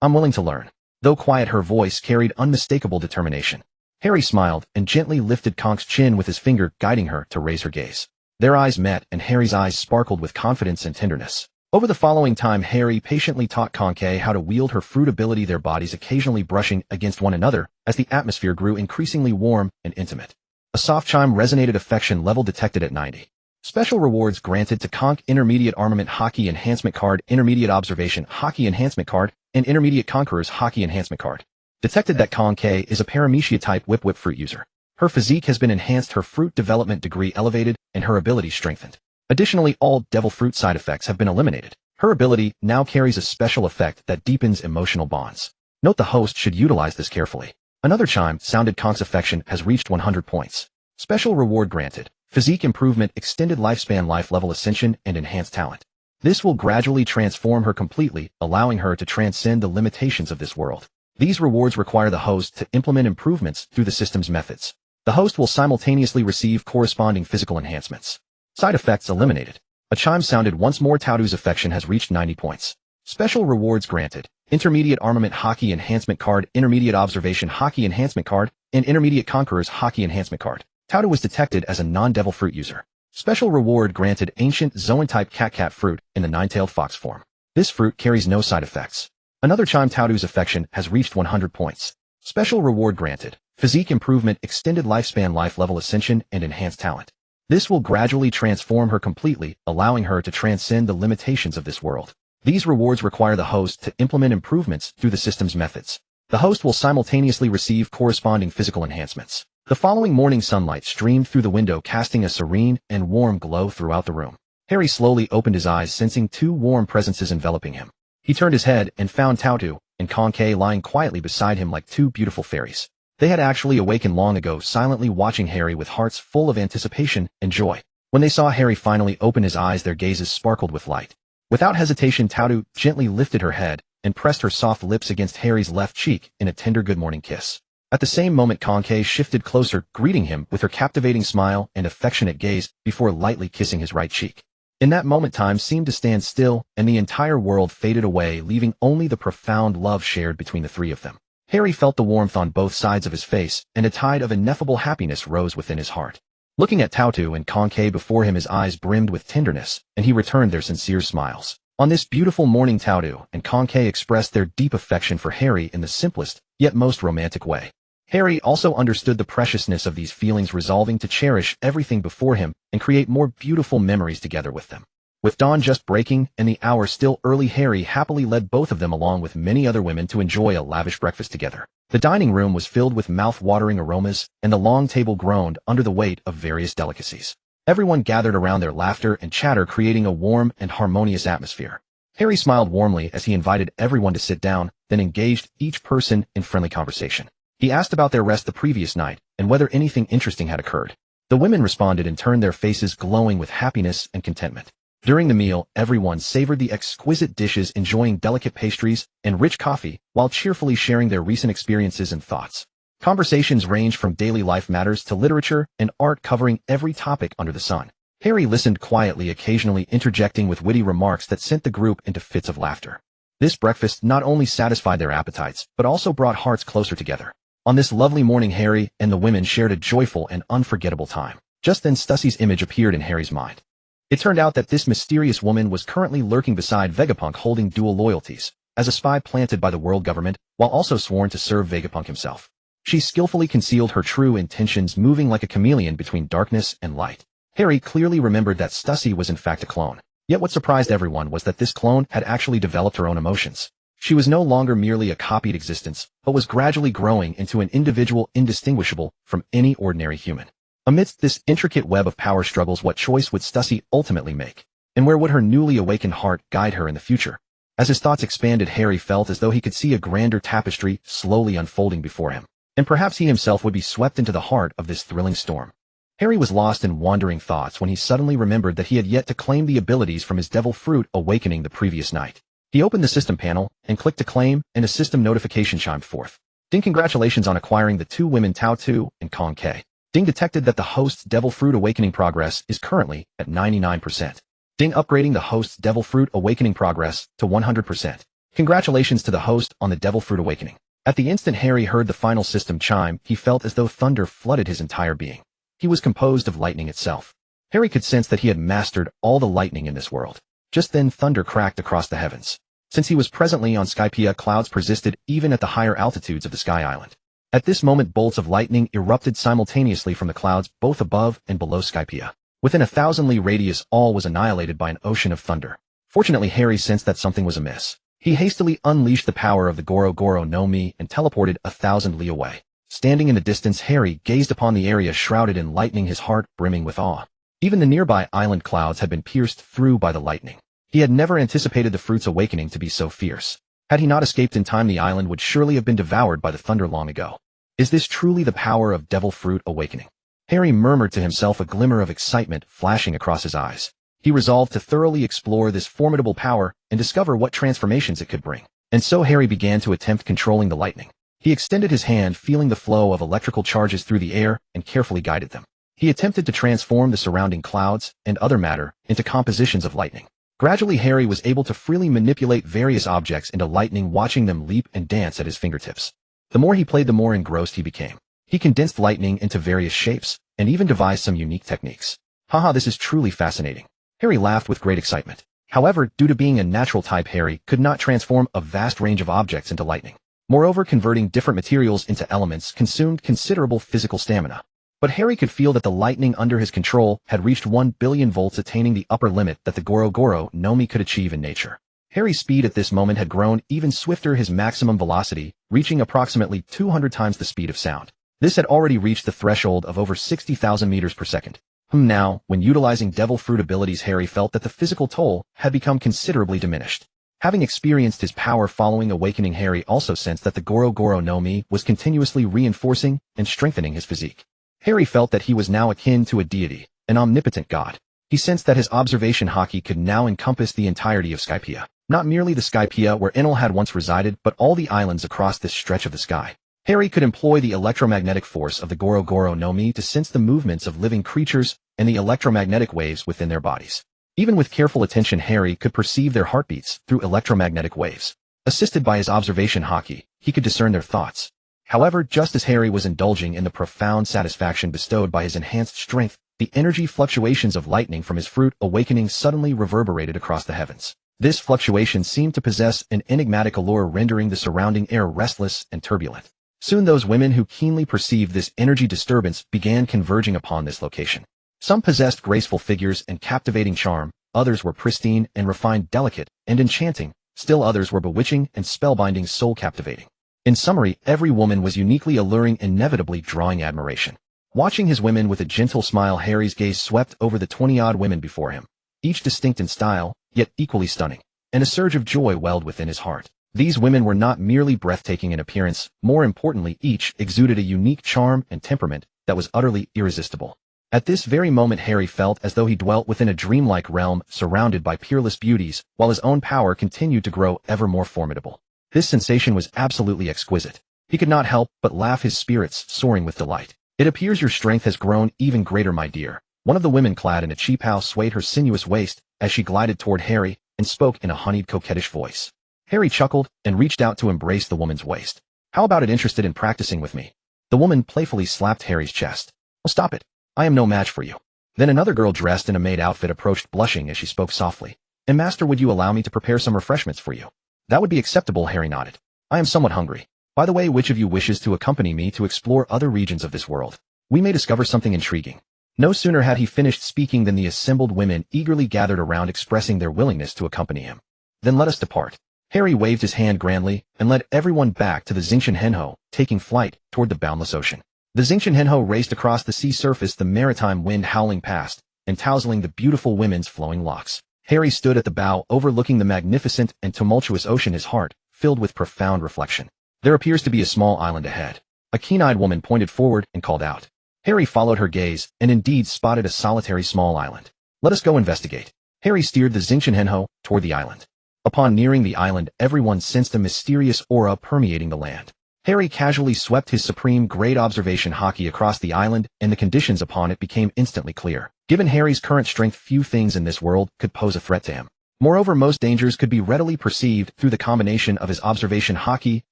I'm willing to learn." Though quiet, her voice carried unmistakable determination. Harry smiled and gently lifted Conch's chin with his finger, guiding her to raise her gaze. Their eyes met, and Harry's eyes sparkled with confidence and tenderness. Over the following time, Harry patiently taught Conch how to wield her fruit ability, their bodies occasionally brushing against one another as the atmosphere grew increasingly warm and intimate. A soft chime resonated, affection level detected at 90. Special rewards granted to Conch: Intermediate Armament Haki Enhancement Card, Intermediate Observation Haki Enhancement Card, and Intermediate Conqueror's Haki Enhancement Card. Detected that Conch is a Paramecia-type Whip fruit user. Her physique has been enhanced, her fruit development degree elevated, and her ability strengthened. Additionally, all devil fruit side effects have been eliminated. Her ability now carries a special effect that deepens emotional bonds. Note the host should utilize this carefully. Another chime sounded. Conch's affection has reached 100 points. Special reward granted: physique improvement, extended lifespan, life level ascension, and enhanced talent. This will gradually transform her completely, allowing her to transcend the limitations of this world. These rewards require the host to implement improvements through the system's methods. The host will simultaneously receive corresponding physical enhancements. Side effects eliminated. A chime sounded once more. Tauto's affection has reached 90 points. Special rewards granted: Intermediate Armament Haki Enhancement Card, Intermediate Observation Haki Enhancement Card, and Intermediate Conqueror's Haki Enhancement Card. Tauto was detected as a non-devil fruit user. Special reward granted: Ancient Zoan-type cat fruit in the nine-tailed fox form. This fruit carries no side effects. Another chime. Tauto's affection has reached 100 points. Special reward granted: physique improvement, extended lifespan, life level ascension, and enhanced talent. This will gradually transform her completely, allowing her to transcend the limitations of this world. These rewards require the host to implement improvements through the system's methods. The host will simultaneously receive corresponding physical enhancements. The following morning, sunlight streamed through the window, casting a serene and warm glow throughout the room. Harry slowly opened his eyes, sensing two warm presences enveloping him. He turned his head and found Tautu and Conke lying quietly beside him like two beautiful fairies. They had actually awakened long ago, silently watching Harry with hearts full of anticipation and joy. When they saw Harry finally open his eyes, their gazes sparkled with light. Without hesitation, Tautu gently lifted her head and pressed her soft lips against Harry's left cheek in a tender good morning kiss. At the same moment, Conke shifted closer, greeting him with her captivating smile and affectionate gaze before lightly kissing his right cheek. In that moment, time seemed to stand still, and the entire world faded away, leaving only the profound love shared between the three of them. Harry felt the warmth on both sides of his face, and a tide of ineffable happiness rose within his heart. Looking at Tautu and Conke before him, his eyes brimmed with tenderness, and he returned their sincere smiles. On this beautiful morning, Tautu and Conke expressed their deep affection for Harry in the simplest, yet most romantic way. Harry also understood the preciousness of these feelings, resolving to cherish everything before him and create more beautiful memories together with them. With dawn just breaking and the hour still early, Harry happily led both of them along with many other women to enjoy a lavish breakfast together. The dining room was filled with mouth-watering aromas, and the long table groaned under the weight of various delicacies. Everyone gathered around, their laughter and chatter creating a warm and harmonious atmosphere. Harry smiled warmly as he invited everyone to sit down, then engaged each person in friendly conversation. He asked about their rest the previous night and whether anything interesting had occurred. The women responded and turned their faces glowing with happiness and contentment. During the meal, everyone savored the exquisite dishes, enjoying delicate pastries and rich coffee while cheerfully sharing their recent experiences and thoughts. Conversations ranged from daily life matters to literature and art, covering every topic under the sun. Harry listened quietly, occasionally interjecting with witty remarks that sent the group into fits of laughter. This breakfast not only satisfied their appetites, but also brought hearts closer together. On this lovely morning, Harry and the women shared a joyful and unforgettable time. Just then, Stussie's image appeared in Harry's mind. It turned out that this mysterious woman was currently lurking beside Vegapunk, holding dual loyalties, as a spy planted by the world government, while also sworn to serve Vegapunk himself. She skillfully concealed her true intentions, moving like a chameleon between darkness and light. Harry clearly remembered that Stussie was in fact a clone. Yet what surprised everyone was that this clone had actually developed her own emotions. She was no longer merely a copied existence, but was gradually growing into an individual indistinguishable from any ordinary human. Amidst this intricate web of power struggles, what choice would Stussie ultimately make? And where would her newly awakened heart guide her in the future? As his thoughts expanded, Harry felt as though he could see a grander tapestry slowly unfolding before him. And perhaps he himself would be swept into the heart of this thrilling storm. Harry was lost in wandering thoughts when he suddenly remembered that he had yet to claim the abilities from his devil fruit awakening the previous night. He opened the system panel and clicked to claim, and a system notification chimed forth. Ding, congratulations on acquiring the two women Tautu and Conke. Ding, detected that the host's devil fruit awakening progress is currently at 99%. Ding, upgrading the host's devil fruit awakening progress to 100%. Congratulations to the host on the devil fruit awakening. At the instant Harry heard the final system chime, he felt as though thunder flooded his entire being. He was composed of lightning itself. Harry could sense that he had mastered all the lightning in this world. Just then, thunder cracked across the heavens. Since he was presently on Skypiea, clouds persisted even at the higher altitudes of the Sky Island. At this moment, bolts of lightning erupted simultaneously from the clouds both above and below Skypiea. Within a 1,000-li radius, all was annihilated by an ocean of thunder. Fortunately, Harry sensed that something was amiss. He hastily unleashed the power of the Goro Goro no Mi and teleported 1,000 li away. Standing in the distance, Harry gazed upon the area shrouded in lightning, his heart brimming with awe. Even the nearby island clouds had been pierced through by the lightning. He had never anticipated the fruit's awakening to be so fierce. Had he not escaped in time, the island would surely have been devoured by the thunder long ago. Is this truly the power of devil fruit awakening? Harry murmured to himself, a glimmer of excitement flashing across his eyes. He resolved to thoroughly explore this formidable power and discover what transformations it could bring. And so Harry began to attempt controlling the lightning. He extended his hand, feeling the flow of electrical charges through the air, and carefully guided them. He attempted to transform the surrounding clouds and other matter into compositions of lightning. Gradually, Harry was able to freely manipulate various objects into lightning, watching them leap and dance at his fingertips. The more he played, the more engrossed he became. He condensed lightning into various shapes, and even devised some unique techniques. Haha, this is truly fascinating. Harry laughed with great excitement. However, due to being a natural type, Harry could not transform a vast range of objects into lightning. Moreover, converting different materials into elements consumed considerable physical stamina. But Harry could feel that the lightning under his control had reached 1 billion volts, attaining the upper limit that the Goro Goro no Mi could achieve in nature. Harry's speed at this moment had grown even swifter, his maximum velocity reaching approximately 200 times the speed of sound. This had already reached the threshold of over 60,000 meters per second. Now, when utilizing devil fruit abilities, Harry felt that the physical toll had become considerably diminished. Having experienced his power following awakening, Harry also sensed that the Goro Goro no Mi was continuously reinforcing and strengthening his physique. Harry felt that he was now akin to a deity, an omnipotent god. He sensed that his observation Haki could now encompass the entirety of Skypiea. Not merely the Skypiea where Enel had once resided, but all the islands across this stretch of the sky. Harry could employ the electromagnetic force of the Goro Goro no Mi to sense the movements of living creatures and the electromagnetic waves within their bodies. Even with careful attention, Harry could perceive their heartbeats through electromagnetic waves. Assisted by his observation Haki, he could discern their thoughts. However, just as Harry was indulging in the profound satisfaction bestowed by his enhanced strength, the energy fluctuations of lightning from his fruit awakening suddenly reverberated across the heavens. This fluctuation seemed to possess an enigmatic allure, rendering the surrounding air restless and turbulent. Soon those women who keenly perceived this energy disturbance began converging upon this location. Some possessed graceful figures and captivating charm, others were pristine and refined, delicate and enchanting, still others were bewitching and spellbinding, soul-captivating. In summary, every woman was uniquely alluring, inevitably drawing admiration. Watching his women with a gentle smile, Harry's gaze swept over the 20-odd women before him, each distinct in style, yet equally stunning, and a surge of joy welled within his heart. These women were not merely breathtaking in appearance, more importantly, each exuded a unique charm and temperament that was utterly irresistible. At this very moment, Harry felt as though he dwelt within a dreamlike realm, surrounded by peerless beauties, while his own power continued to grow ever more formidable. This sensation was absolutely exquisite. He could not help but laugh, his spirits soaring with delight. "It appears your strength has grown even greater, my dear." One of the women clad in a cheaphow swayed her sinuous waist as she glided toward Harry and spoke in a honeyed, coquettish voice. Harry chuckled and reached out to embrace the woman's waist. "How about it? Interested in practicing with me?" The woman playfully slapped Harry's chest. "Oh, stop it. I am no match for you." Then another girl dressed in a maid outfit approached, blushing as she spoke softly. "And master, would you allow me to prepare some refreshments for you?" "That would be acceptable," Harry nodded. "I am somewhat hungry. By the way, which of you wishes to accompany me to explore other regions of this world? We may discover something intriguing." No sooner had he finished speaking than the assembled women eagerly gathered around, expressing their willingness to accompany him. "Then let us depart." Harry waved his hand grandly and led everyone back to the Xingqian Henho, taking flight toward the boundless ocean. The Xingqian Henho raced across the sea surface, the maritime wind howling past and tousling the beautiful women's flowing locks. Harry stood at the bow, overlooking the magnificent and tumultuous ocean, his heart filled with profound reflection. "There appears to be a small island ahead." A keen-eyed woman pointed forward and called out. Harry followed her gaze and indeed spotted a solitary small island. "Let us go investigate." Harry steered the Xingqian Henho toward the island. Upon nearing the island, everyone sensed a mysterious aura permeating the land. Harry casually swept his supreme great observation Haki across the island, and the conditions upon it became instantly clear. Given Harry's current strength, few things in this world could pose a threat to him. Moreover, most dangers could be readily perceived through the combination of his observation Haki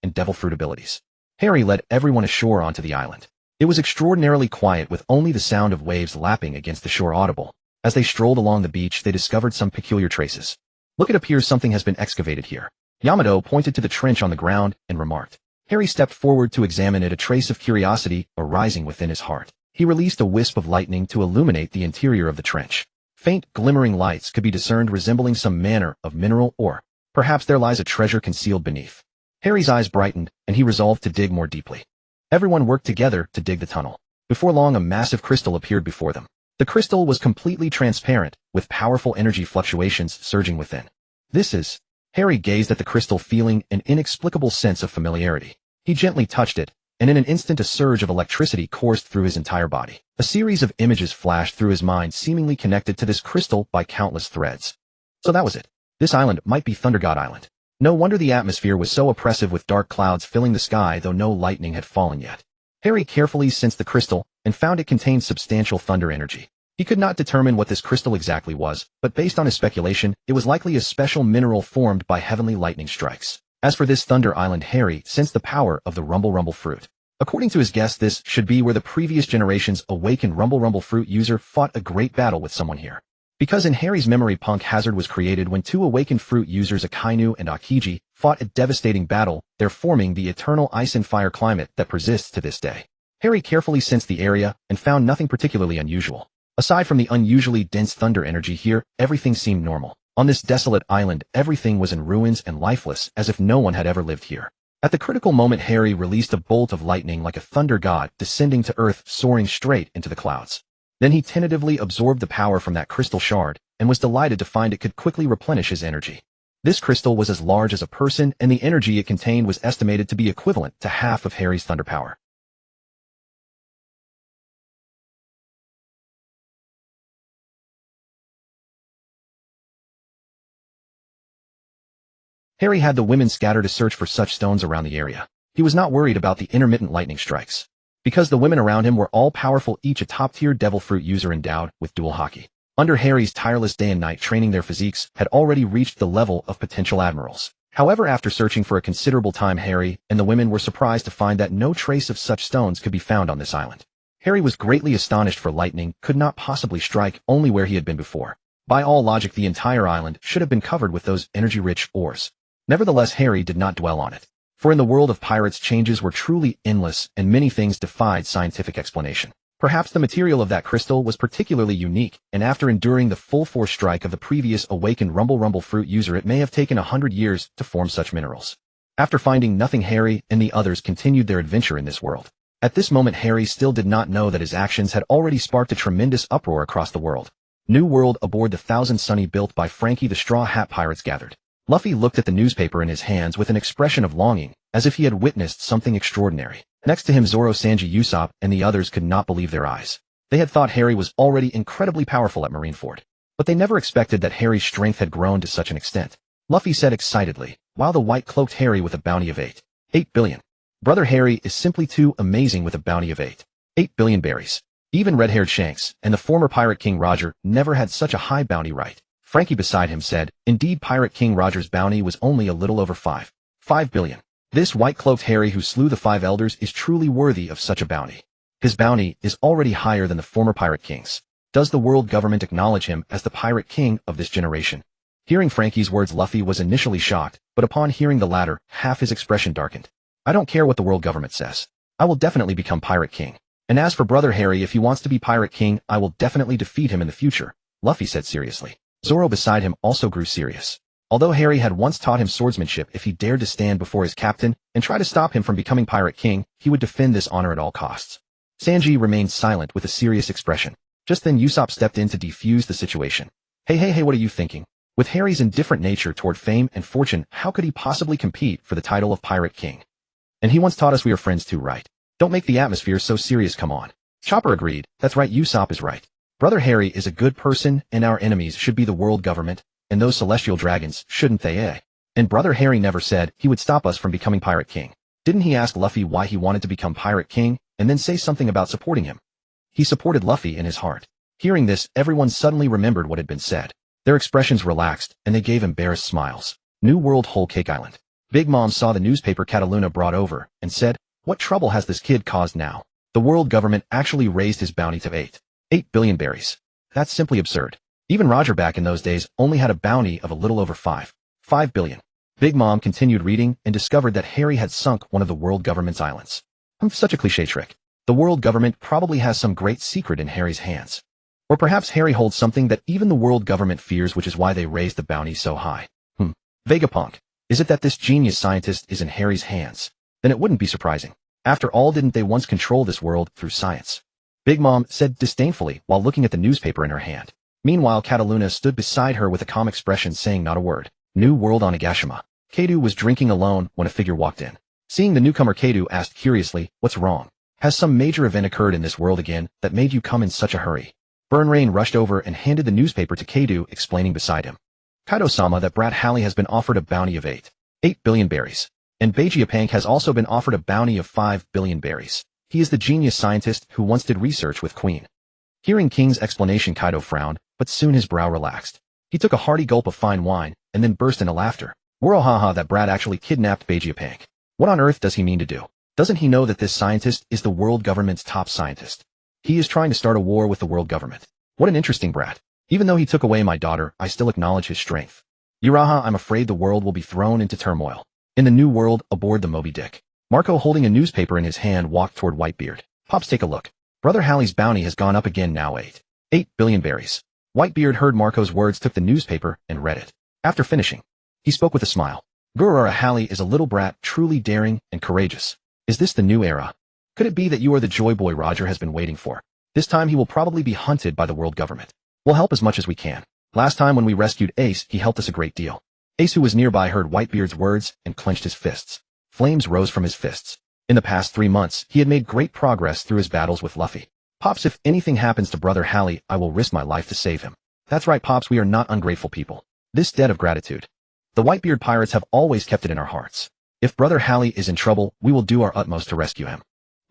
and devil fruit abilities. Harry led everyone ashore onto the island. It was extraordinarily quiet, with only the sound of waves lapping against the shore audible. As they strolled along the beach, they discovered some peculiar traces. "Look, it appears something has been excavated here." Yamato pointed to the trench on the ground and remarked. Harry stepped forward to examine it, a trace of curiosity arising within his heart. He released a wisp of lightning to illuminate the interior of the trench. Faint, glimmering lights could be discerned, resembling some manner of mineral ore. Perhaps there lies a treasure concealed beneath. Harry's eyes brightened, and he resolved to dig more deeply. Everyone worked together to dig the tunnel. Before long, a massive crystal appeared before them. The crystal was completely transparent, with powerful energy fluctuations surging within. "This is..." Harry gazed at the crystal, feeling an inexplicable sense of familiarity. He gently touched it, and in an instant a surge of electricity coursed through his entire body. A series of images flashed through his mind, seemingly connected to this crystal by countless threads. So that was it. This island might be Thunder God Island. No wonder the atmosphere was so oppressive, with dark clouds filling the sky, though no lightning had fallen yet. Harry carefully sensed the crystal and found it contained substantial thunder energy. He could not determine what this crystal exactly was, but based on his speculation, it was likely a special mineral formed by heavenly lightning strikes. As for this Thunder Island, Harry sensed the power of the Rumble Rumble fruit. According to his guess, this should be where the previous generation's awakened Rumble Rumble fruit user fought a great battle with someone here. Because in Harry's memory, Punk Hazard was created when two awakened fruit users, Akainu and Akiji, fought a devastating battle, there forming the eternal ice and fire climate that persists to this day. Harry carefully sensed the area and found nothing particularly unusual. Aside from the unusually dense thunder energy here, everything seemed normal. On this desolate island, everything was in ruins and lifeless, as if no one had ever lived here. At the critical moment, Harry released a bolt of lightning like a thunder god, descending to earth, soaring straight into the clouds. Then he tentatively absorbed the power from that crystal shard, and was delighted to find it could quickly replenish his energy. This crystal was as large as a person, and the energy it contained was estimated to be equivalent to half of Harry's thunder power. Harry had the women scatter to search for such stones around the area. He was not worried about the intermittent lightning strikes, because the women around him were all powerful, each a top-tier devil fruit user endowed with dual Haki. Under Harry's tireless day and night training, their physiques had already reached the level of potential admirals. However, after searching for a considerable time, Harry and the women were surprised to find that no trace of such stones could be found on this island. Harry was greatly astonished, for lightning could not possibly strike only where he had been before. By all logic, the entire island should have been covered with those energy-rich ores. Nevertheless, Harry did not dwell on it. For in the world of pirates, changes were truly endless, and many things defied scientific explanation. Perhaps the material of that crystal was particularly unique, and after enduring the full force strike of the previous awakened Rumble fruit user, it may have taken 100 years to form such minerals. After finding nothing, Harry and the others continued their adventure in this world. At this moment, Harry still did not know that his actions had already sparked a tremendous uproar across the world. New world aboard the Thousand Sunny, built by Frankie the Straw Hat Pirates, gathered. Luffy looked at the newspaper in his hands with an expression of longing, as if he had witnessed something extraordinary. Next to him, Zoro, Sanji, Usopp, and the others could not believe their eyes. They had thought Harry was already incredibly powerful at Marineford, but they never expected that Harry's strength had grown to such an extent. Luffy said excitedly, while the white cloaked Harry with a bounty of 8 billion. Brother Harry is simply too amazing with a bounty of 8 billion berries. Even red-haired Shanks and the former Pirate King Roger never had such a high bounty, right? Frankie beside him said, indeed, Pirate King Roger's bounty was only a little over 5 billion. This white-cloaked Harry who slew the 5 elders is truly worthy of such a bounty. His bounty is already higher than the former Pirate King's. Does the world government acknowledge him as the Pirate King of this generation? Hearing Frankie's words, Luffy was initially shocked, but upon hearing the latter, half his expression darkened. I don't care what the world government says. I will definitely become Pirate King. And as for Brother Harry, if he wants to be Pirate King, I will definitely defeat him in the future, Luffy said seriously. Zoro beside him also grew serious. Although Harry had once taught him swordsmanship, if he dared to stand before his captain and try to stop him from becoming Pirate King, he would defend this honor at all costs. Sanji remained silent with a serious expression. Just then Usopp stepped in to defuse the situation. Hey, what are you thinking? With Harry's indifferent nature toward fame and fortune, how could he possibly compete for the title of Pirate King? And he once taught us we are friends too, right? Don't make the atmosphere so serious, come on. Chopper agreed. That's right, Usopp is right. Brother Harry is a good person, and our enemies should be the world government, and those celestial dragons, shouldn't they, eh? And Brother Harry never said he would stop us from becoming Pirate King. Didn't he ask Luffy why he wanted to become Pirate King, and then say something about supporting him? He supported Luffy in his heart. Hearing this, everyone suddenly remembered what had been said. Their expressions relaxed, and they gave embarrassed smiles. New World, Whole Cake Island. Big Mom saw the newspaper Cataluna brought over, and said, what trouble has this kid caused now? The world government actually raised his bounty to 8 billion berries. That's simply absurd. Even Roger back in those days only had a bounty of a little over 5 billion. Big Mom continued reading and discovered that Harry had sunk one of the world government's islands. Such a cliche trick. The world government probably has some great secret in Harry's hands. Or perhaps Harry holds something that even the world government fears, which is why they raised the bounty so high. Vegapunk. Is it that this genius scientist is in Harry's hands? Then it wouldn't be surprising. After all, didn't they once control this world through science? Big Mom said disdainfully while looking at the newspaper in her hand. Meanwhile, Cataluna stood beside her with a calm expression, saying not a word. New World on Onigashima. Kado was drinking alone when a figure walked in. Seeing the newcomer, Kado asked curiously, what's wrong? Has some major event occurred in this world again that made you come in such a hurry? Burn Rain rushed over and handed the newspaper to Kado, explaining beside him. Kaido-sama, that Brat Halley has been offered a bounty of 8 billion berries. And Vegapunk has also been offered a bounty of 5 billion berries. He is the genius scientist who once did research with Queen. Hearing King's explanation, Kaido frowned, but soon his brow relaxed. He took a hearty gulp of fine wine, and then burst into laughter. Whirl-ha-ha, that Brat actually kidnapped Vegapunk. What on earth does he mean to do? Doesn't he know that this scientist is the world government's top scientist? He is trying to start a war with the world government. What an interesting brat. Even though he took away my daughter, I still acknowledge his strength. Uraha, I'm afraid the world will be thrown into turmoil. In the new world, aboard the Moby Dick. Marco, holding a newspaper in his hand, walked toward Whitebeard. Pops, take a look. Brother Halley's bounty has gone up again now, 8 billion berries. Whitebeard heard Marco's words, took the newspaper, and read it. After finishing, he spoke with a smile. Gurura Halley is a little brat, truly daring and courageous. Is this the new era? Could it be that you are the joy boy Roger has been waiting for? This time he will probably be hunted by the world government. We'll help as much as we can. Last time when we rescued Ace, he helped us a great deal. Ace, who was nearby, heard Whitebeard's words and clenched his fists. Flames rose from his fists. In the past 3 months, he had made great progress through his battles with Luffy. Pops, if anything happens to Brother Halley, I will risk my life to save him. That's right, Pops, we are not ungrateful people. This debt of gratitude. The Whitebeard pirates have always kept it in our hearts. If Brother Halley is in trouble, we will do our utmost to rescue him.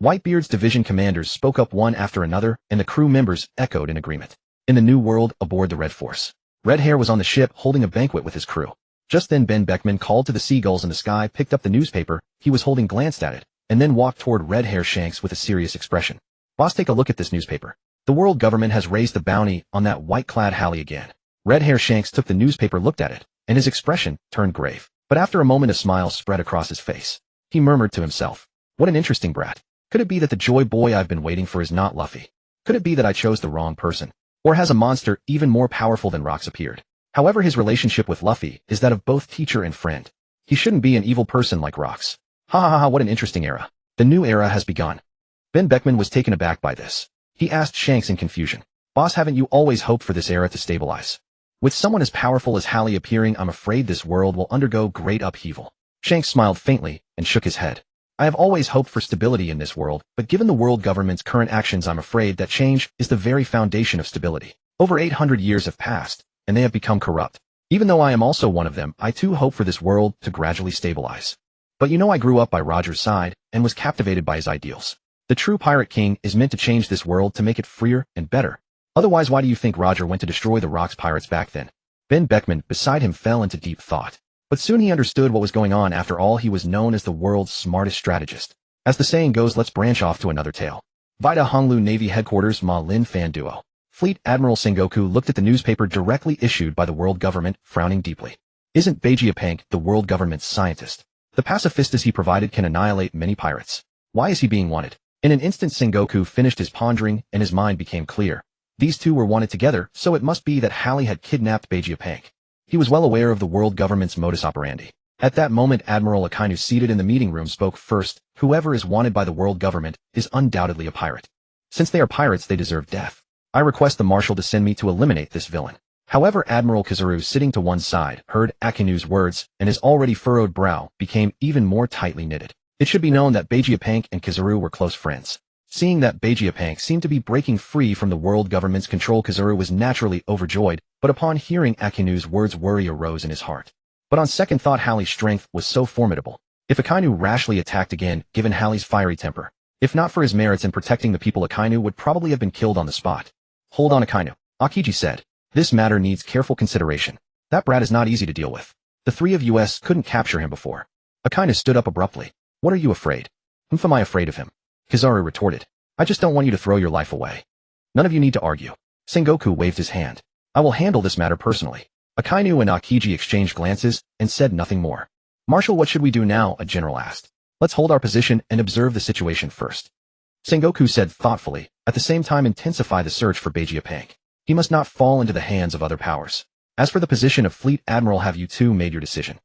Whitebeard's division commanders spoke up one after another, and the crew members echoed in agreement. In the New World, aboard the Red Force, Red Hair was on the ship holding a banquet with his crew. Just then Ben Beckman called to the seagulls in the sky, picked up the newspaper he was holding, glanced at it, and then walked toward Red Hair Shanks with a serious expression. Boss, take a look at this newspaper. The world government has raised the bounty on that white-clad Halley again. Red Hair Shanks took the newspaper, looked at it, and his expression turned grave. But after a moment a smile spread across his face. He murmured to himself, what an interesting brat. Could it be that the joy boy I've been waiting for is not Luffy? Could it be that I chose the wrong person? Or has a monster even more powerful than Rocks appeared? However, his relationship with Luffy is that of both teacher and friend. He shouldn't be an evil person like Rocks. Ha ha ha, what an interesting era. The new era has begun. Ben Beckman was taken aback by this. He asked Shanks in confusion, Boss, haven't you always hoped for this era to stabilize? With someone as powerful as Halley appearing, I'm afraid this world will undergo great upheaval. Shanks smiled faintly and shook his head. I have always hoped for stability in this world, but given the world government's current actions, I'm afraid that change is the very foundation of stability. Over 800 years have passed, and they have become corrupt. Even though I am also one of them, I too hope for this world to gradually stabilize. But you know, I grew up by Roger's side and was captivated by his ideals. The true Pirate King is meant to change this world to make it freer and better. Otherwise, why do you think Roger went to destroy the Rocks pirates back then? Ben Beckman, beside him, fell into deep thought. But soon he understood what was going on. After all, he was known as the world's smartest strategist. As the saying goes, let's branch off to another tale. Vita Honglu Navy Headquarters, Ma Lin Fan Duo. Fleet Admiral Sengoku looked at the newspaper directly issued by the world government, frowning deeply. Isn't Vegapunk the world government's scientist? The pacifistas he provided can annihilate many pirates. Why is he being wanted? In an instant, Sengoku finished his pondering and his mind became clear. These two were wanted together, so it must be that Halley had kidnapped Vegapunk. He was well aware of the world government's modus operandi. At that moment, Admiral Akainu, seated in the meeting room, spoke first. Whoever is wanted by the world government is undoubtedly a pirate. Since they are pirates, they deserve death. I request the Marshal to send me to eliminate this villain. However, Admiral Kizaru, sitting to one side, heard Akainu's words, and his already furrowed brow became even more tightly knitted. It should be known that Vegapunk and Kizaru were close friends. Seeing that Vegapunk seemed to be breaking free from the world government's control, Kizaru was naturally overjoyed, but upon hearing Akainu's words, worry arose in his heart. But on second thought, Halley's strength was so formidable. If Akainu rashly attacked again, given Halley's fiery temper, if not for his merits in protecting the people, Akainu would probably have been killed on the spot. Hold on, Akainu, Akiji said. This matter needs careful consideration. That brat is not easy to deal with. The three of us couldn't capture him before. Akainu stood up abruptly. What are you afraid? Am I afraid of him? Kizaru retorted. I just don't want you to throw your life away. None of you need to argue. Sengoku waved his hand. I will handle this matter personally. Akainu and Akiji exchanged glances and said nothing more. Marshal, what should we do now? A general asked. Let's hold our position and observe the situation first. Sengoku said thoughtfully, at the same time intensify the search for Vegapunk. He must not fall into the hands of other powers. As for the position of Fleet Admiral, have you two made your decision?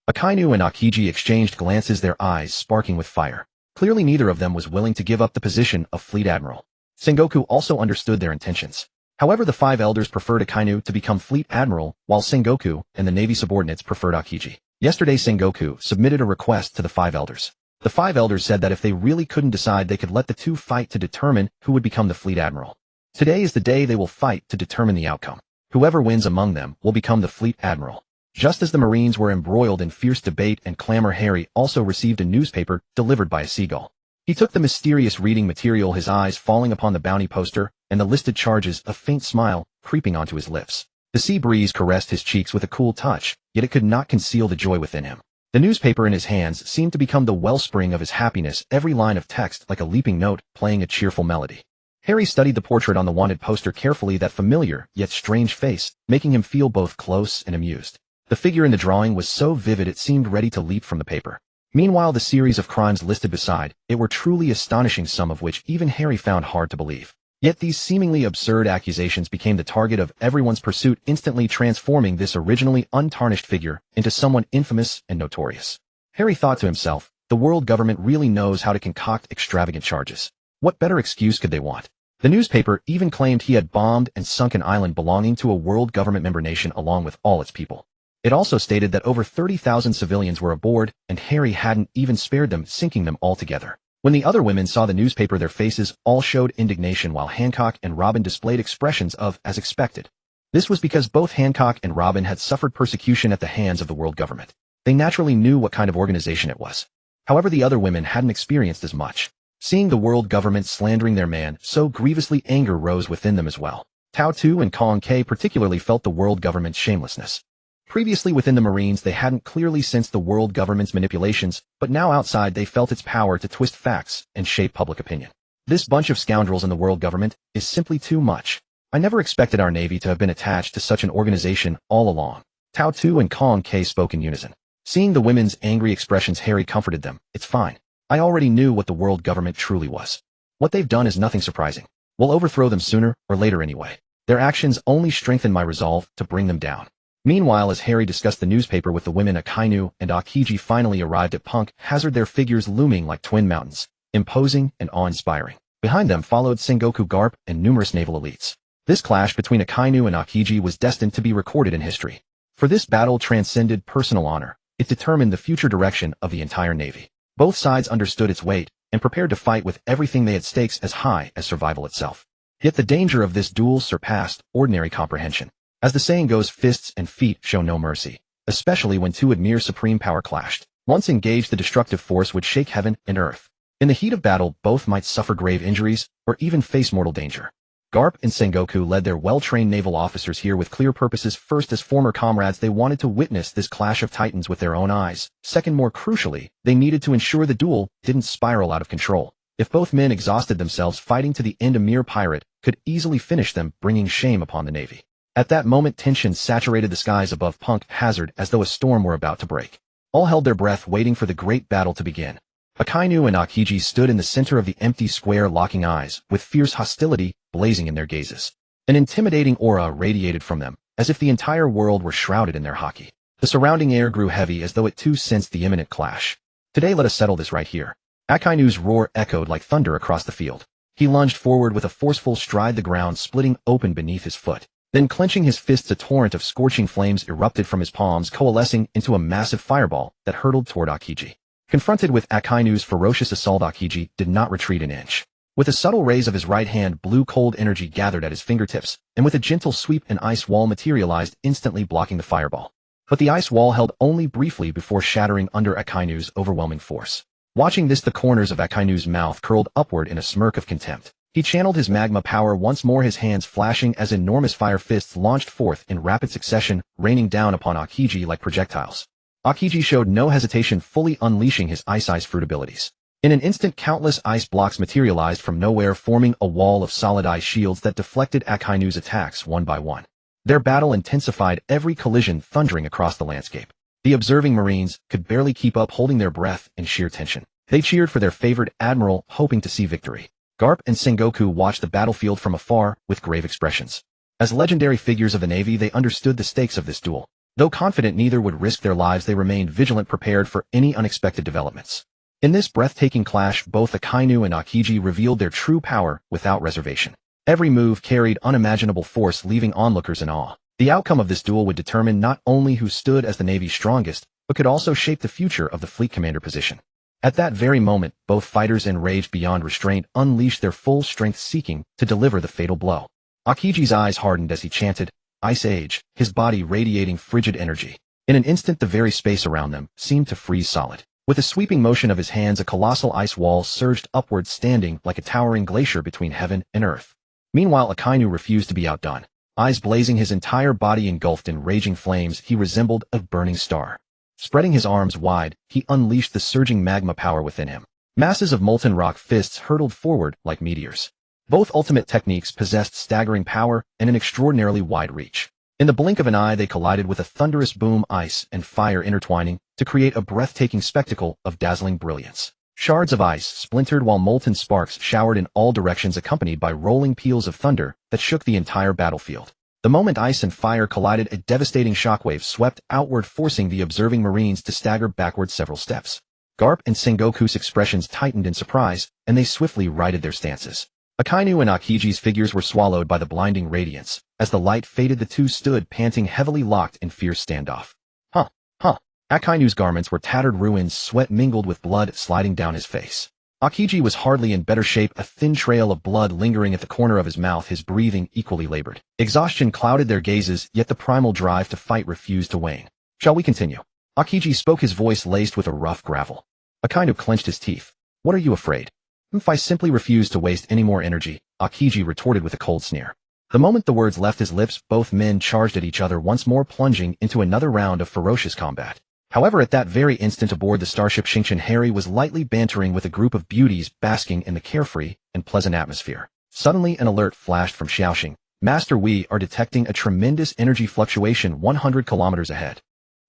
Akainu and Akiji exchanged glances, their eyes sparking with fire. Clearly neither of them was willing to give up the position of Fleet Admiral. Sengoku also understood their intentions. However, the five elders preferred Akainu to become Fleet Admiral, while Sengoku and the Navy subordinates preferred Akiji. Yesterday, Sengoku submitted a request to the five elders. The five elders said that if they really couldn't decide, they could let the two fight to determine who would become the Fleet Admiral. Today is the day they will fight to determine the outcome. Whoever wins among them will become the Fleet Admiral. Just as the Marines were embroiled in fierce debate and clamor, Harry also received a newspaper delivered by a seagull. He took the mysterious reading material, his eyes falling upon the bounty poster and the listed charges, a faint smile creeping onto his lips. The sea breeze caressed his cheeks with a cool touch, yet it could not conceal the joy within him. The newspaper in his hands seemed to become the wellspring of his happiness, every line of text like a leaping note playing a cheerful melody. Harry studied the portrait on the wanted poster carefully, that familiar yet strange face, making him feel both close and amused. The figure in the drawing was so vivid it seemed ready to leap from the paper. Meanwhile, the series of crimes listed beside it were truly astonishing, some of which even Harry found hard to believe. Yet these seemingly absurd accusations became the target of everyone's pursuit, instantly transforming this originally untarnished figure into someone infamous and notorious. Harry thought to himself, the world government really knows how to concoct extravagant charges. What better excuse could they want? The newspaper even claimed he had bombed and sunk an island belonging to a world government member nation along with all its people. It also stated that over 30,000 civilians were aboard, and Harry hadn't even spared them, sinking them all together. When the other women saw the newspaper, their faces all showed indignation, while Hancock and Robin displayed expressions of, as expected. This was because both Hancock and Robin had suffered persecution at the hands of the world government. They naturally knew what kind of organization it was. However, the other women hadn't experienced as much. Seeing the world government slandering their man so grievously, anger rose within them as well. Tao Tu and Kong K particularly felt the world government's shamelessness. Previously within the Marines, they hadn't clearly sensed the world government's manipulations, but now outside they felt its power to twist facts and shape public opinion. This bunch of scoundrels in the world government is simply too much. I never expected our Navy to have been attached to such an organization all along. Tao Tu and Kong K spoke in unison. Seeing the women's angry expressions, Harry comforted them. It's fine. I already knew what the world government truly was. What they've done is nothing surprising. We'll overthrow them sooner or later anyway. Their actions only strengthen my resolve to bring them down. Meanwhile, as Harry discussed the newspaper with the women, Akainu and Akiji finally arrived at Punk Hazard, their figures looming like twin mountains, imposing and awe-inspiring. Behind them followed Sengoku Garp and numerous naval elites. This clash between Akainu and Akiji was destined to be recorded in history. For this battle transcended personal honor. It determined the future direction of the entire Navy. Both sides understood its weight and prepared to fight with everything they had, stakes as high as survival itself. Yet the danger of this duel surpassed ordinary comprehension. As the saying goes, fists and feet show no mercy, especially when two Admir's supreme power clashed. Once engaged, the destructive force would shake heaven and earth. In the heat of battle, both might suffer grave injuries or even face mortal danger. Garp and Sengoku led their well-trained naval officers here with clear purposes. First, as former comrades, they wanted to witness this clash of titans with their own eyes. Second, more crucially, they needed to ensure the duel didn't spiral out of control. If both men exhausted themselves fighting to the end, a mere pirate could easily finish them, bringing shame upon the Navy. At that moment, tension saturated the skies above Punk Hazard as though a storm were about to break. All held their breath, waiting for the great battle to begin. Akainu and Akiji stood in the center of the empty square, locking eyes, with fierce hostility blazing in their gazes. An intimidating aura radiated from them, as if the entire world were shrouded in their Haki. The surrounding air grew heavy as though it too sensed the imminent clash. Today, let us settle this right here. Akainu's roar echoed like thunder across the field. He lunged forward with a forceful stride, the ground splitting open beneath his foot. Then, clenching his fists, a torrent of scorching flames erupted from his palms, coalescing into a massive fireball that hurtled toward Akiji. Confronted with Akainu's ferocious assault, Akiji did not retreat an inch. With a subtle raise of his right hand, blue cold energy gathered at his fingertips, and with a gentle sweep, an ice wall materialized, instantly blocking the fireball. But the ice wall held only briefly before shattering under Akainu's overwhelming force. Watching this, the corners of Akainu's mouth curled upward in a smirk of contempt. He channeled his magma power once more, his hands flashing as enormous fire fists launched forth in rapid succession, raining down upon Akiji like projectiles. Akiji showed no hesitation, fully unleashing his ice fruit abilities. In an instant, countless ice blocks materialized from nowhere, forming a wall of solid ice shields that deflected Akainu's attacks one by one. Their battle intensified, every collision thundering across the landscape. The observing Marines could barely keep up, holding their breath in sheer tension. They cheered for their favored admiral, hoping to see victory. Garp and Sengoku watched the battlefield from afar with grave expressions. As legendary figures of the Navy, they understood the stakes of this duel. Though confident neither would risk their lives, they remained vigilant, prepared for any unexpected developments. In this breathtaking clash, both Akainu and Akiji revealed their true power without reservation. Every move carried unimaginable force, leaving onlookers in awe. The outcome of this duel would determine not only who stood as the Navy's strongest, but could also shape the future of the fleet commander position. At that very moment, both fighters, enraged beyond restraint, unleashed their full strength, seeking to deliver the fatal blow. Akiji's eyes hardened as he chanted, "Ice Age," his body radiating frigid energy. In an instant, the very space around them seemed to freeze solid. With a sweeping motion of his hands, a colossal ice wall surged upward, standing like a towering glacier between heaven and earth. Meanwhile, Akainu refused to be outdone. Eyes blazing, his entire body engulfed in raging flames, he resembled a burning star. Spreading his arms wide, he unleashed the surging magma power within him. Masses of molten rock fists hurtled forward like meteors. Both ultimate techniques possessed staggering power and an extraordinarily wide reach. In the blink of an eye, they collided with a thunderous boom, ice and fire intertwining to create a breathtaking spectacle of dazzling brilliance. Shards of ice splintered while molten sparks showered in all directions, accompanied by rolling peals of thunder that shook the entire battlefield. The moment ice and fire collided, a devastating shockwave swept outward, forcing the observing Marines to stagger backward several steps. Garp and Sengoku's expressions tightened in surprise, and they swiftly righted their stances. Akainu and Akiji's figures were swallowed by the blinding radiance. As the light faded, the two stood panting, heavily locked in fierce standoff. Huh, huh. Akainu's garments were tattered ruins, sweat mingled with blood sliding down his face. Akiji was hardly in better shape, a thin trail of blood lingering at the corner of his mouth, his breathing equally labored. Exhaustion clouded their gazes, yet the primal drive to fight refused to wane. Shall we continue? Akiji spoke, his voice laced with a rough gravel. Akainu clenched his teeth. What are you afraid? If I simply refuse to waste any more energy, Akiji retorted with a cold sneer. The moment the words left his lips, both men charged at each other, once more plunging into another round of ferocious combat. However, at that very instant aboard the starship Shingshin, Harry was lightly bantering with a group of beauties basking in the carefree and pleasant atmosphere. Suddenly an alert flashed from Xiaoxing. Master, we are detecting a tremendous energy fluctuation 100 kilometers ahead.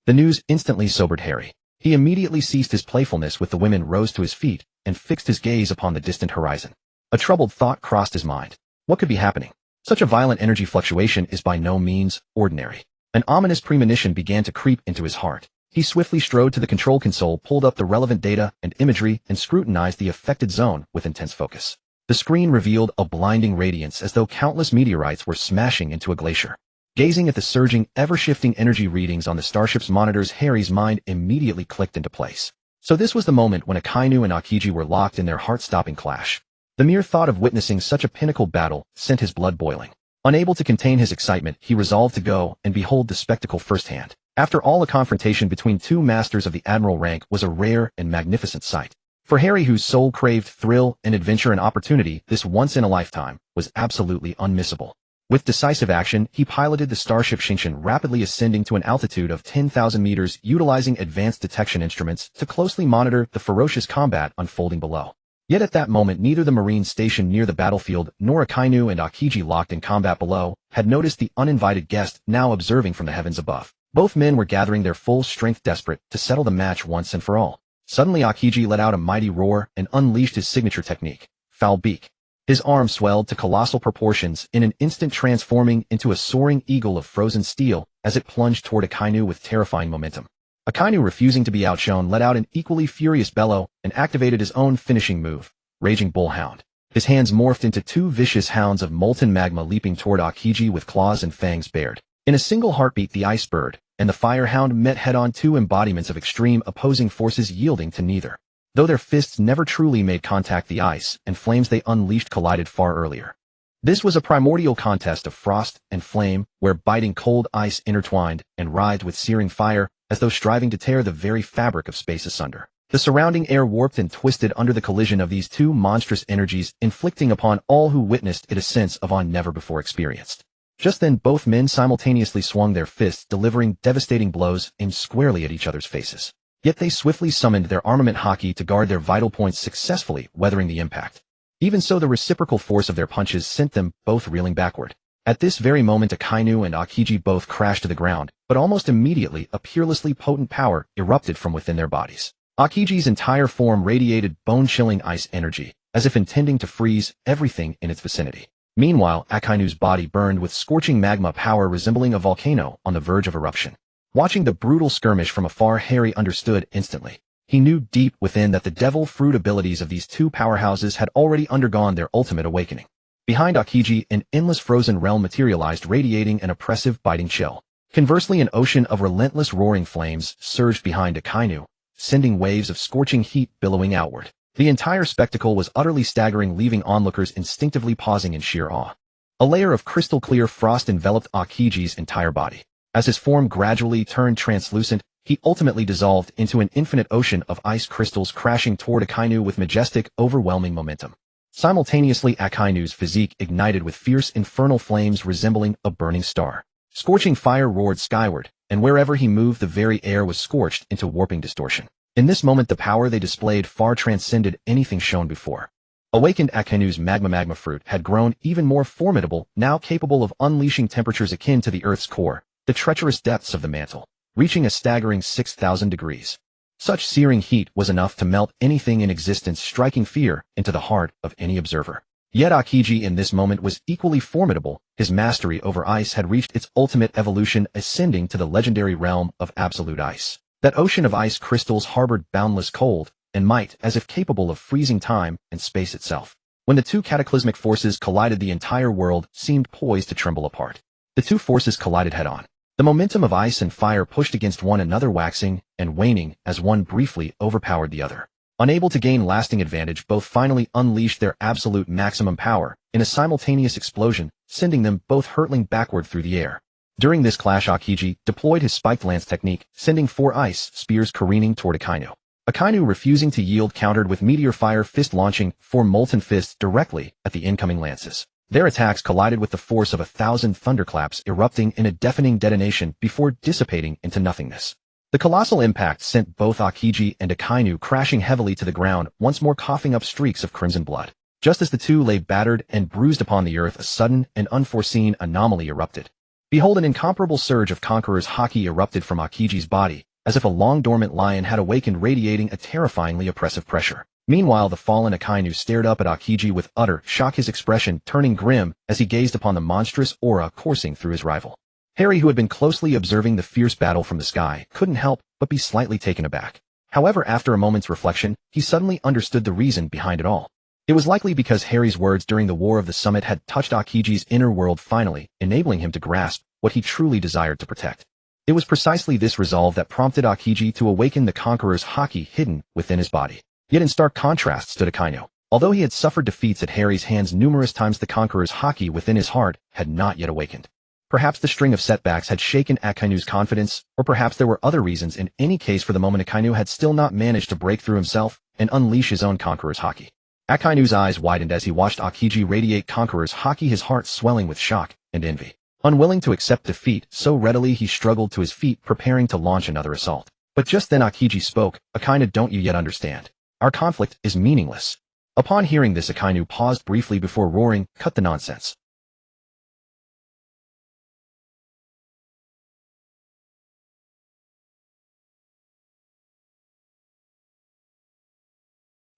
The news instantly sobered Harry. He immediately ceased his playfulness with the women, rose to his feet, and fixed his gaze upon the distant horizon. A troubled thought crossed his mind. What could be happening? Such a violent energy fluctuation is by no means ordinary. An ominous premonition began to creep into his heart. He swiftly strode to the control console, pulled up the relevant data and imagery, and scrutinized the affected zone with intense focus. The screen revealed a blinding radiance, as though countless meteorites were smashing into a glacier. Gazing at the surging, ever-shifting energy readings on the starship's monitors, Harry's mind immediately clicked into place. So this was the moment when Akainu and Akiji were locked in their heart-stopping clash. The mere thought of witnessing such a pinnacle battle sent his blood boiling. Unable to contain his excitement, he resolved to go and behold the spectacle firsthand. After all, a confrontation between two masters of the admiral rank was a rare and magnificent sight. For Harry, whose soul craved thrill and adventure and opportunity, this once-in-a-lifetime was absolutely unmissable. With decisive action, he piloted the starship Shingshin, rapidly ascending to an altitude of 10,000 meters, utilizing advanced detection instruments to closely monitor the ferocious combat unfolding below. Yet at that moment, neither the Marines stationed near the battlefield nor Akainu and Akiji locked in combat below had noticed the uninvited guest now observing from the heavens above. Both men were gathering their full strength, desperate to settle the match once and for all. Suddenly Akiji let out a mighty roar and unleashed his signature technique, Foul Beak. His arm swelled to colossal proportions, in an instant transforming into a soaring eagle of frozen steel as it plunged toward Akainu with terrifying momentum. Akainu, refusing to be outshone, let out an equally furious bellow and activated his own finishing move, Raging Bullhound. His hands morphed into two vicious hounds of molten magma, leaping toward Akiji with claws and fangs bared. In a single heartbeat, the Ice Bird and the Fire Hound met head-on, two embodiments of extreme opposing forces yielding to neither. Though their fists never truly made contact, the ice and flames they unleashed collided far earlier. This was a primordial contest of frost and flame, where biting cold ice intertwined and writhed with searing fire, as though striving to tear the very fabric of space asunder. The surrounding air warped and twisted under the collision of these two monstrous energies, inflicting upon all who witnessed it a sense of awe never before experienced. Just then, both men simultaneously swung their fists, delivering devastating blows aimed squarely at each other's faces. Yet they swiftly summoned their armament Haki to guard their vital points, successfully weathering the impact. Even so, the reciprocal force of their punches sent them both reeling backward. At this very moment, Akainu and Akiji both crashed to the ground, but almost immediately a peerlessly potent power erupted from within their bodies. Akiji's entire form radiated bone-chilling ice energy, as if intending to freeze everything in its vicinity. Meanwhile, Akainu's body burned with scorching magma power, resembling a volcano on the verge of eruption. Watching the brutal skirmish from afar, Harry understood instantly. He knew deep within that the devil fruit abilities of these two powerhouses had already undergone their ultimate awakening. Behind Akiji, an endless frozen realm materialized, radiating an oppressive, biting chill. Conversely, an ocean of relentless roaring flames surged behind Akainu, sending waves of scorching heat billowing outward. The entire spectacle was utterly staggering, leaving onlookers instinctively pausing in sheer awe. A layer of crystal-clear frost enveloped Akiji's entire body. As his form gradually turned translucent, he ultimately dissolved into an infinite ocean of ice crystals, crashing toward Akainu with majestic, overwhelming momentum. Simultaneously, Akainu's physique ignited with fierce infernal flames resembling a burning star. Scorching fire roared skyward, and wherever he moved, the very air was scorched into warping distortion. In this moment, the power they displayed far transcended anything shown before. Awakened Akainu's magma fruit had grown even more formidable, now capable of unleashing temperatures akin to the Earth's core, the treacherous depths of the mantle, reaching a staggering 6,000 degrees. Such searing heat was enough to melt anything in existence, striking fear into the heart of any observer. Yet Akiji in this moment was equally formidable. His mastery over ice had reached its ultimate evolution, ascending to the legendary realm of absolute ice. That ocean of ice crystals harbored boundless cold and might, as if capable of freezing time and space itself. When the two cataclysmic forces collided, the entire world seemed poised to tremble apart. The two forces collided head-on. The momentum of ice and fire pushed against one another, waxing and waning as one briefly overpowered the other. Unable to gain lasting advantage, both finally unleashed their absolute maximum power in a simultaneous explosion, sending them both hurtling backward through the air. During this clash, Aokiji deployed his spiked lance technique, sending 4 ice spears careening toward Akainu. Akainu, refusing to yield, countered with meteor fire fist, launching 4 molten fists directly at the incoming lances. Their attacks collided with the force of 1,000 thunderclaps, erupting in a deafening detonation before dissipating into nothingness. The colossal impact sent both Aokiji and Akainu crashing heavily to the ground, once more coughing up streaks of crimson blood. Just as the two lay battered and bruised upon the earth, a sudden and unforeseen anomaly erupted. Behold, an incomparable surge of Conqueror's Haki erupted from Akiji's body, as if a long-dormant lion had awakened, radiating a terrifyingly oppressive pressure. Meanwhile, the fallen Akainu stared up at Aokiji with utter shock, his expression turning grim as he gazed upon the monstrous aura coursing through his rival. Harry, who had been closely observing the fierce battle from the sky, couldn't help but be slightly taken aback. However, after a moment's reflection, he suddenly understood the reason behind it all. It was likely because Harry's words during the War of the Summit had touched Akiji's inner world, finally enabling him to grasp what he truly desired to protect. It was precisely this resolve that prompted Aokiji to awaken the Conqueror's Haki hidden within his body. Yet in stark contrast stood Akainu. Although he had suffered defeats at Harry's hands numerous times, the Conqueror's Haki within his heart had not yet awakened. Perhaps the string of setbacks had shaken Akainu's confidence, or perhaps there were other reasons. In any case, for the moment, Akainu had still not managed to break through himself and unleash his own Conqueror's Haki. Akainu's eyes widened as he watched Aokiji radiate Conqueror's Haki, his heart swelling with shock and envy. Unwilling to accept defeat so readily, he struggled to his feet, preparing to launch another assault. But just then Aokiji spoke. Akainu, don't you yet understand? Our conflict is meaningless. Upon hearing this, Akainu paused briefly before roaring, cut the nonsense.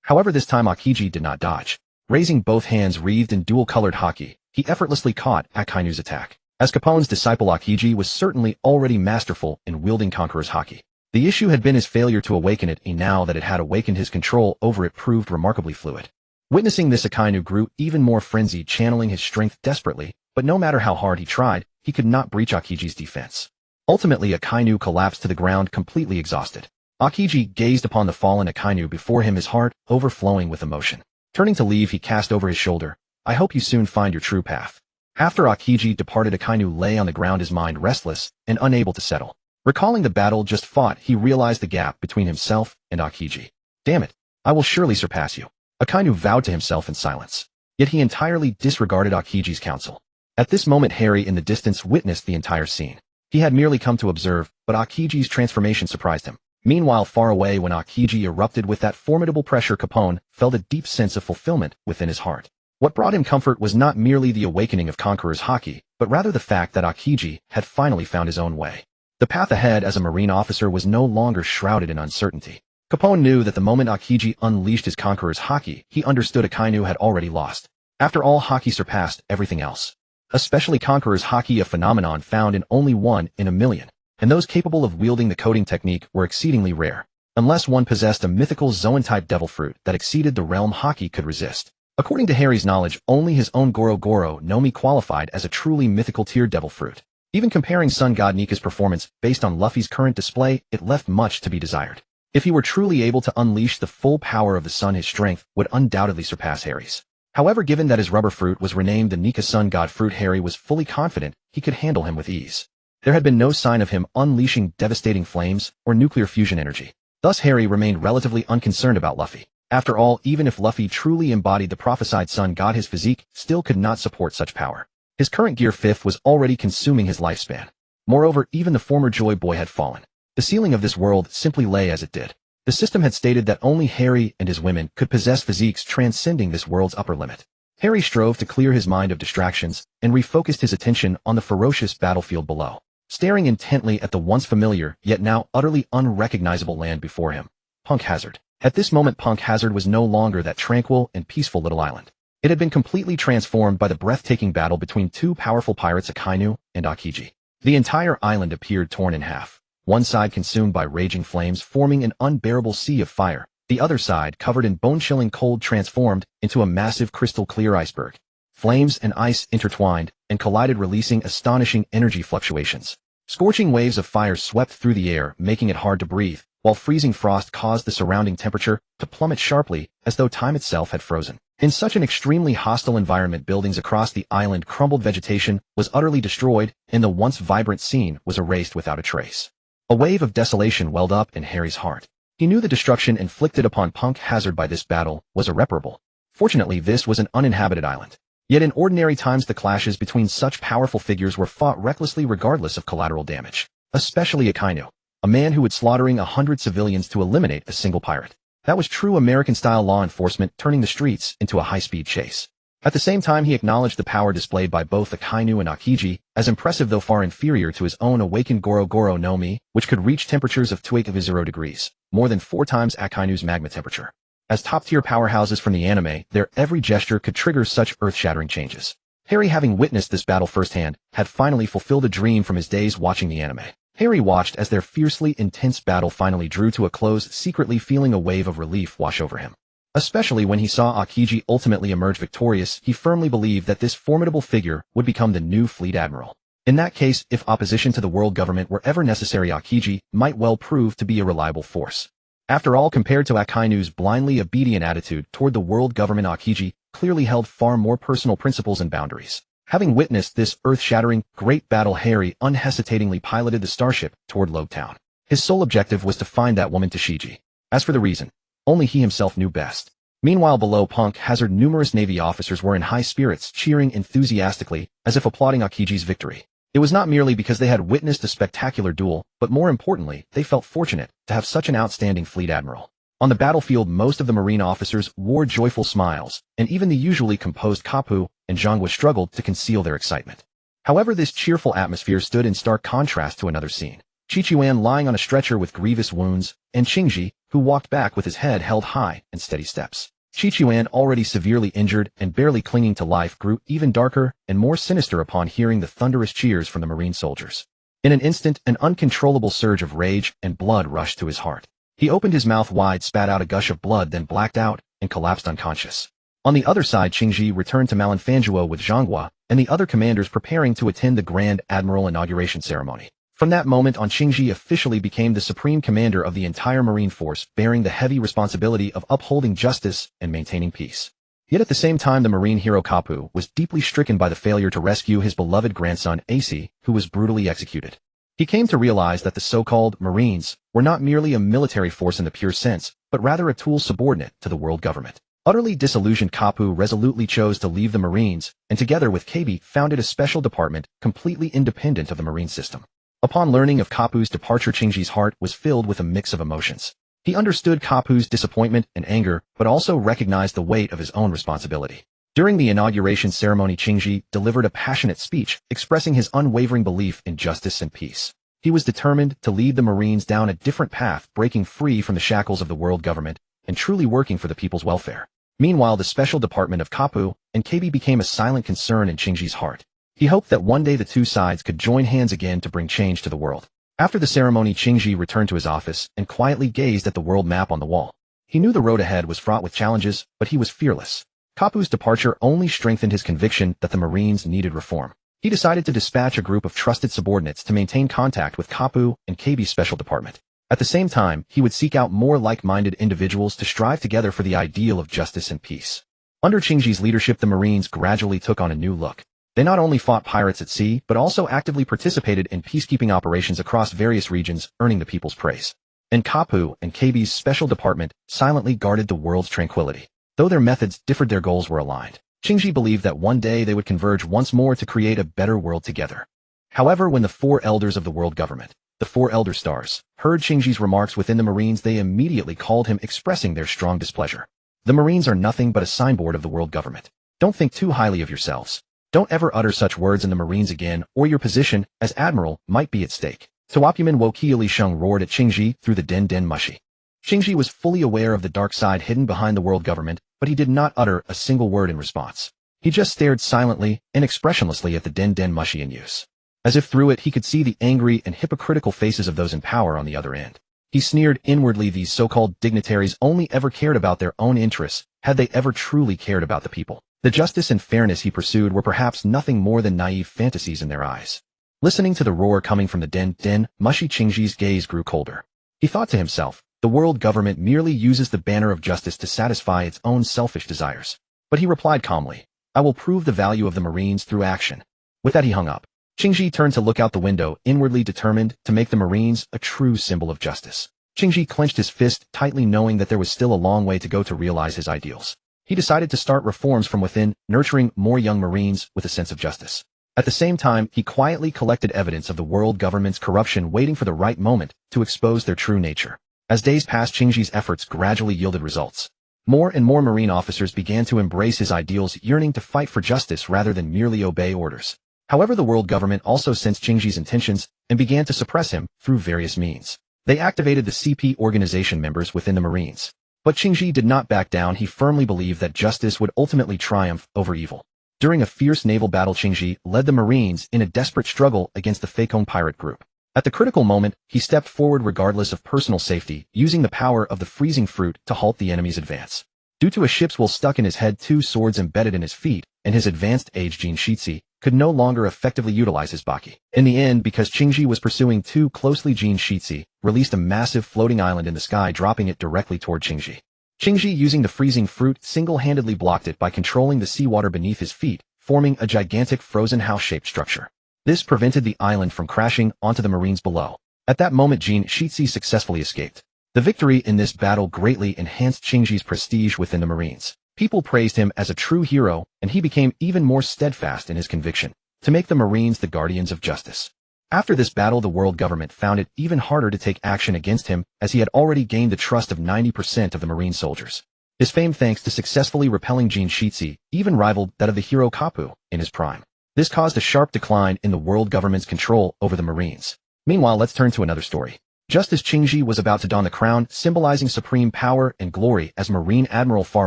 However, this time Aokiji did not dodge. Raising both hands wreathed in dual-colored Haki, he effortlessly caught Akainu's attack. As Capone's disciple, Aokiji was certainly already masterful in wielding Conqueror's Haki. The issue had been his failure to awaken it, and now that it had awakened, his control over it proved remarkably fluid. Witnessing this, Akainu grew even more frenzied, channeling his strength desperately, but no matter how hard he tried, he could not breach Akiji's defense. Ultimately, Akainu collapsed to the ground, completely exhausted. Aokiji gazed upon the fallen Akainu before him, his heart overflowing with emotion. Turning to leave, he cast over his shoulder, I hope you soon find your true path. After Aokiji departed, Akainu lay on the ground, his mind restless and unable to settle. Recalling the battle just fought, he realized the gap between himself and Aokiji. Damn it, I will surely surpass you. Akainu vowed to himself in silence. Yet he entirely disregarded Akiji's counsel. At this moment, Harry in the distance witnessed the entire scene. He had merely come to observe, but Akiji's transformation surprised him. Meanwhile, far away, when Aokiji erupted with that formidable pressure, Capone felt a deep sense of fulfillment within his heart. What brought him comfort was not merely the awakening of Conqueror's Haki, but rather the fact that Aokiji had finally found his own way. The path ahead as a marine officer was no longer shrouded in uncertainty. Capone knew that the moment Aokiji unleashed his Conqueror's Haki, he understood Akainu had already lost. After all, Haki surpassed everything else. Especially Conqueror's Haki, a phenomenon found in only 1 in a million, and those capable of wielding the coding technique were exceedingly rare, unless one possessed a mythical Zoan-type devil fruit that exceeded the realm Haki could resist. According to Harry's knowledge, only his own Goro Nomi qualified as a truly mythical tier devil fruit. Even comparing Sun God Nika's performance based on Luffy's current display, it left much to be desired. If he were truly able to unleash the full power of the sun, his strength would undoubtedly surpass Harry's. However, given that his rubber fruit was renamed the Nika Sun God fruit, Harry was fully confident he could handle him with ease. There had been no sign of him unleashing devastating flames or nuclear fusion energy. Thus, Harry remained relatively unconcerned about Luffy. After all, even if Luffy truly embodied the prophesied sun god, his physique still could not support such power. His current Gear 5 was already consuming his lifespan. Moreover, even the former Joy Boy had fallen. The ceiling of this world simply lay as it did. The system had stated that only Harry and his women could possess physiques transcending this world's upper limit. Harry strove to clear his mind of distractions and refocused his attention on the ferocious battlefield below, staring intently at the once familiar yet now utterly unrecognizable land before him. Punk Hazard. At this moment, Punk Hazard was no longer that tranquil and peaceful little island. It had been completely transformed by the breathtaking battle between two powerful pirates, Akainu and Aokiji. The entire island appeared torn in half, one side consumed by raging flames, forming an unbearable sea of fire, The other side, covered in bone-chilling cold, transformed into a massive crystal-clear iceberg. Flames and ice intertwined and collided, releasing astonishing energy fluctuations. Scorching waves of fire swept through the air, making it hard to breathe, while freezing frost caused the surrounding temperature to plummet sharply, as though time itself had frozen. In such an extremely hostile environment, buildings across the island crumbled, vegetation was utterly destroyed, and the once vibrant scene was erased without a trace. A wave of desolation welled up in Harry's heart. He knew the destruction inflicted upon Punk Hazard by this battle was irreparable. Fortunately, this was an uninhabited island. Yet in ordinary times, the clashes between such powerful figures were fought recklessly regardless of collateral damage. Especially Akainu, a man who would slaughtering 100 civilians to eliminate a single pirate. That was true American-style law enforcement, turning the streets into a high-speed chase. At the same time, he acknowledged the power displayed by both Akainu and Akiji, as impressive though far inferior to his own awakened Goro no Mi, which could reach temperatures of 280 degrees, more than 4 times Akainu's magma temperature. As top-tier powerhouses from the anime, their every gesture could trigger such earth-shattering changes. Harry, having witnessed this battle firsthand, had finally fulfilled a dream from his days watching the anime. Harry watched as their fiercely intense battle finally drew to a close, secretly feeling a wave of relief wash over him. Especially when he saw Akiji ultimately emerge victorious, he firmly believed that this formidable figure would become the new fleet admiral. In that case, if opposition to the world government were ever necessary, Akiji might well prove to be a reliable force. After all, compared to Akainu's blindly obedient attitude toward the world government, Akiji clearly held far more personal principles and boundaries. Having witnessed this earth-shattering, great battle, Harry unhesitatingly piloted the starship toward Logtown. His sole objective was to find that woman Tashigi. As for the reason, only he himself knew best. Meanwhile, below Punk Hazard, numerous Navy officers were in high spirits, cheering enthusiastically, as if applauding Akiji's victory. It was not merely because they had witnessed a spectacular duel, but more importantly, they felt fortunate to have such an outstanding fleet admiral. On the battlefield, most of the marine officers wore joyful smiles, and even the usually composed Kapu and Zhangwa struggled to conceal their excitement. However, this cheerful atmosphere stood in stark contrast to another scene. Qiqiwan lying on a stretcher with grievous wounds, and Qingji, who walked back with his head held high and steady steps. Qiqiwan, already severely injured and barely clinging to life, grew even darker and more sinister upon hearing the thunderous cheers from the marine soldiers. In an instant, an uncontrollable surge of rage and blood rushed to his heart. He opened his mouth wide, spat out a gush of blood, then blacked out and collapsed unconscious. On the other side, Qingji returned to Malinfanjuo with Zhanghua and the other commanders preparing to attend the Grand Admiral inauguration ceremony. From that moment on, Qingji officially became the supreme commander of the entire marine force, bearing the heavy responsibility of upholding justice and maintaining peace. Yet at the same time, the marine hero Kapu was deeply stricken by the failure to rescue his beloved grandson Asi, who was brutally executed. He came to realize that the so-called Marines were not merely a military force in the pure sense, but rather a tool subordinate to the world government. Utterly disillusioned, Kapu resolutely chose to leave the Marines, and together with Kabi, founded a special department completely independent of the marine system. Upon learning of Kapu's departure, Qingji's heart was filled with a mix of emotions. He understood Kapu's disappointment and anger, but also recognized the weight of his own responsibility. During the inauguration ceremony, Qingji delivered a passionate speech, expressing his unwavering belief in justice and peace. He was determined to lead the Marines down a different path, breaking free from the shackles of the world government and truly working for the people's welfare. Meanwhile, the special department of Kapu and Kabi became a silent concern in Qingji's heart. He hoped that one day the two sides could join hands again to bring change to the world. After the ceremony, Qingji returned to his office and quietly gazed at the world map on the wall. He knew the road ahead was fraught with challenges, but he was fearless. Kapu's departure only strengthened his conviction that the Marines needed reform. He decided to dispatch a group of trusted subordinates to maintain contact with Kapu and Kabi's special department. At the same time, he would seek out more like-minded individuals to strive together for the ideal of justice and peace. Under Qingji's leadership, the Marines gradually took on a new look. They not only fought pirates at sea, but also actively participated in peacekeeping operations across various regions, earning the people's praise. And Kapu and Kabi's special department silently guarded the world's tranquility. Though their methods differed, their goals were aligned. Qingji believed that one day they would converge once more to create a better world together. However, when the four elders of the world government, the four elder stars, heard Qingji's remarks within the Marines, they immediately called him, expressing their strong displeasure. The Marines are nothing but a signboard of the world government. Don't think too highly of yourselves. Don't ever utter such words in the Marines again, or your position as admiral might be at stake. Tawapuman Wokiali Sheng roared at Qingji through the Den Mushi. Qingji was fully aware of the dark side hidden behind the world government, but he did not utter a single word in response. He just stared silently and expressionlessly at the Den Mushi in use. As if through it he could see the angry and hypocritical faces of those in power on the other end. He sneered inwardly. These so-called dignitaries only ever cared about their own interests. Had they ever truly cared about the people? The justice and fairness he pursued were perhaps nothing more than naive fantasies in their eyes. Listening to the roar coming from the den, mushy Qingji's gaze grew colder. He thought to himself, the world government merely uses the banner of justice to satisfy its own selfish desires. But he replied calmly, I will prove the value of the Marines through action. With that he hung up. Qingji turned to look out the window, inwardly determined to make the Marines a true symbol of justice. Qingji clenched his fist tightly, knowing that there was still a long way to go to realize his ideals. He decided to start reforms from within, nurturing more young Marines with a sense of justice. At the same time, he quietly collected evidence of the world government's corruption, waiting for the right moment to expose their true nature. As days passed, Qingji's efforts gradually yielded results. More and more Marine officers began to embrace his ideals, yearning to fight for justice rather than merely obey orders. However, the world government also sensed Qingji's intentions and began to suppress him through various means. They activated the CP organization members within the Marines. But Qingji did not back down. He firmly believed that justice would ultimately triumph over evil. During a fierce naval battle, Qingji led the Marines in a desperate struggle against the Feikong pirate group. At the critical moment, he stepped forward regardless of personal safety, using the power of the freezing fruit to halt the enemy's advance. Due to a ship's wool stuck in his head, 2 swords embedded in his feet, and his advanced age, Jin Shitsi could no longer effectively utilize his Baki. In the end, because Qingji was pursuing too closely, Jin Shitsi released a massive floating island in the sky, dropping it directly toward Qingji. Qingji, using the freezing fruit, single-handedly blocked it by controlling the seawater beneath his feet, forming a gigantic frozen house-shaped structure. This prevented the island from crashing onto the Marines below. At that moment, Jin Shitsi successfully escaped. The victory in this battle greatly enhanced Qingji's prestige within the Marines. People praised him as a true hero, and he became even more steadfast in his conviction to make the Marines the guardians of justice. After this battle, the world government found it even harder to take action against him, as he had already gained the trust of 90% of the Marine soldiers. His fame, thanks to successfully repelling Jin Shitsi, even rivaled that of the hero Kapu in his prime. This caused a sharp decline in the world government's control over the Marines. Meanwhile, let's turn to another story. Just as Qingji was about to don the crown, symbolizing supreme power and glory as Marine Admiral, far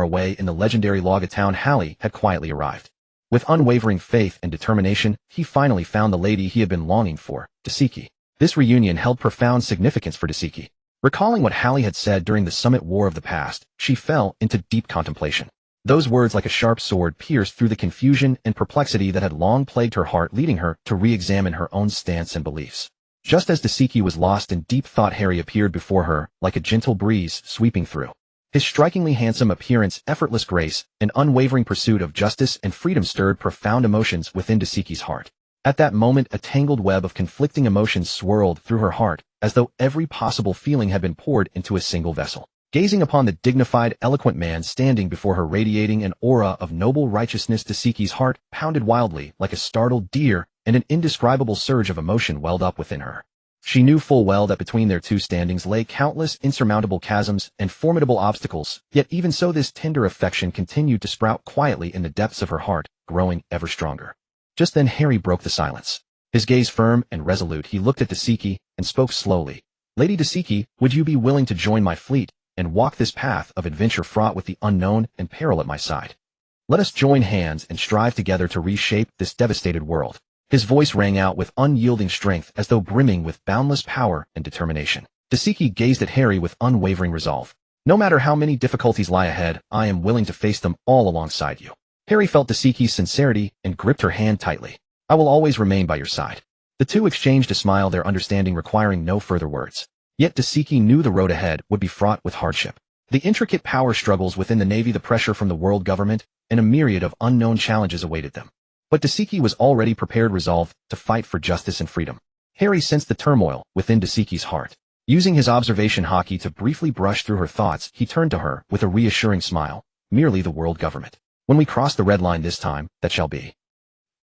away in the legendary Laga town, Hali had quietly arrived. With unwavering faith and determination, he finally found the lady he had been longing for, Dasiki. This reunion held profound significance for Dasiki. Recalling what Hali had said during the summit war of the past, she fell into deep contemplation. Those words, like a sharp sword, pierced through the confusion and perplexity that had long plagued her heart, leading her to re-examine her own stance and beliefs. Just as Dasiki was lost in deep thought, Harry appeared before her, like a gentle breeze sweeping through. His strikingly handsome appearance, effortless grace, and unwavering pursuit of justice and freedom stirred profound emotions within Dasiki's heart. At that moment, a tangled web of conflicting emotions swirled through her heart, as though every possible feeling had been poured into a single vessel. Gazing upon the dignified, eloquent man standing before her, radiating an aura of noble righteousness, Dasiki's heart pounded wildly like a startled deer, and an indescribable surge of emotion welled up within her. She knew full well that between their two standings lay countless insurmountable chasms and formidable obstacles, yet even so this tender affection continued to sprout quietly in the depths of her heart, growing ever stronger. Just then Harry broke the silence. His gaze firm and resolute, he looked at Dasiki and spoke slowly. Lady Dasiki, would you be willing to join my fleet and walk this path of adventure fraught with the unknown and peril at my side? Let us join hands and strive together to reshape this devastated world. His voice rang out with unyielding strength, as though brimming with boundless power and determination. Dasiki gazed at Harry with unwavering resolve. No matter how many difficulties lie ahead, I am willing to face them all alongside you. Harry felt Dasiki's sincerity and gripped her hand tightly. I will always remain by your side. The two exchanged a smile, their understanding requiring no further words. Yet Dasiki knew the road ahead would be fraught with hardship. The intricate power struggles within the Navy, the pressure from the world government, and a myriad of unknown challenges awaited them. But Dasiki was already prepared, resolved to fight for justice and freedom. Harry sensed the turmoil within Dasiki's heart. Using his observation Haki to briefly brush through her thoughts, he turned to her with a reassuring smile. Merely the world government. When we cross the red line this time, that shall be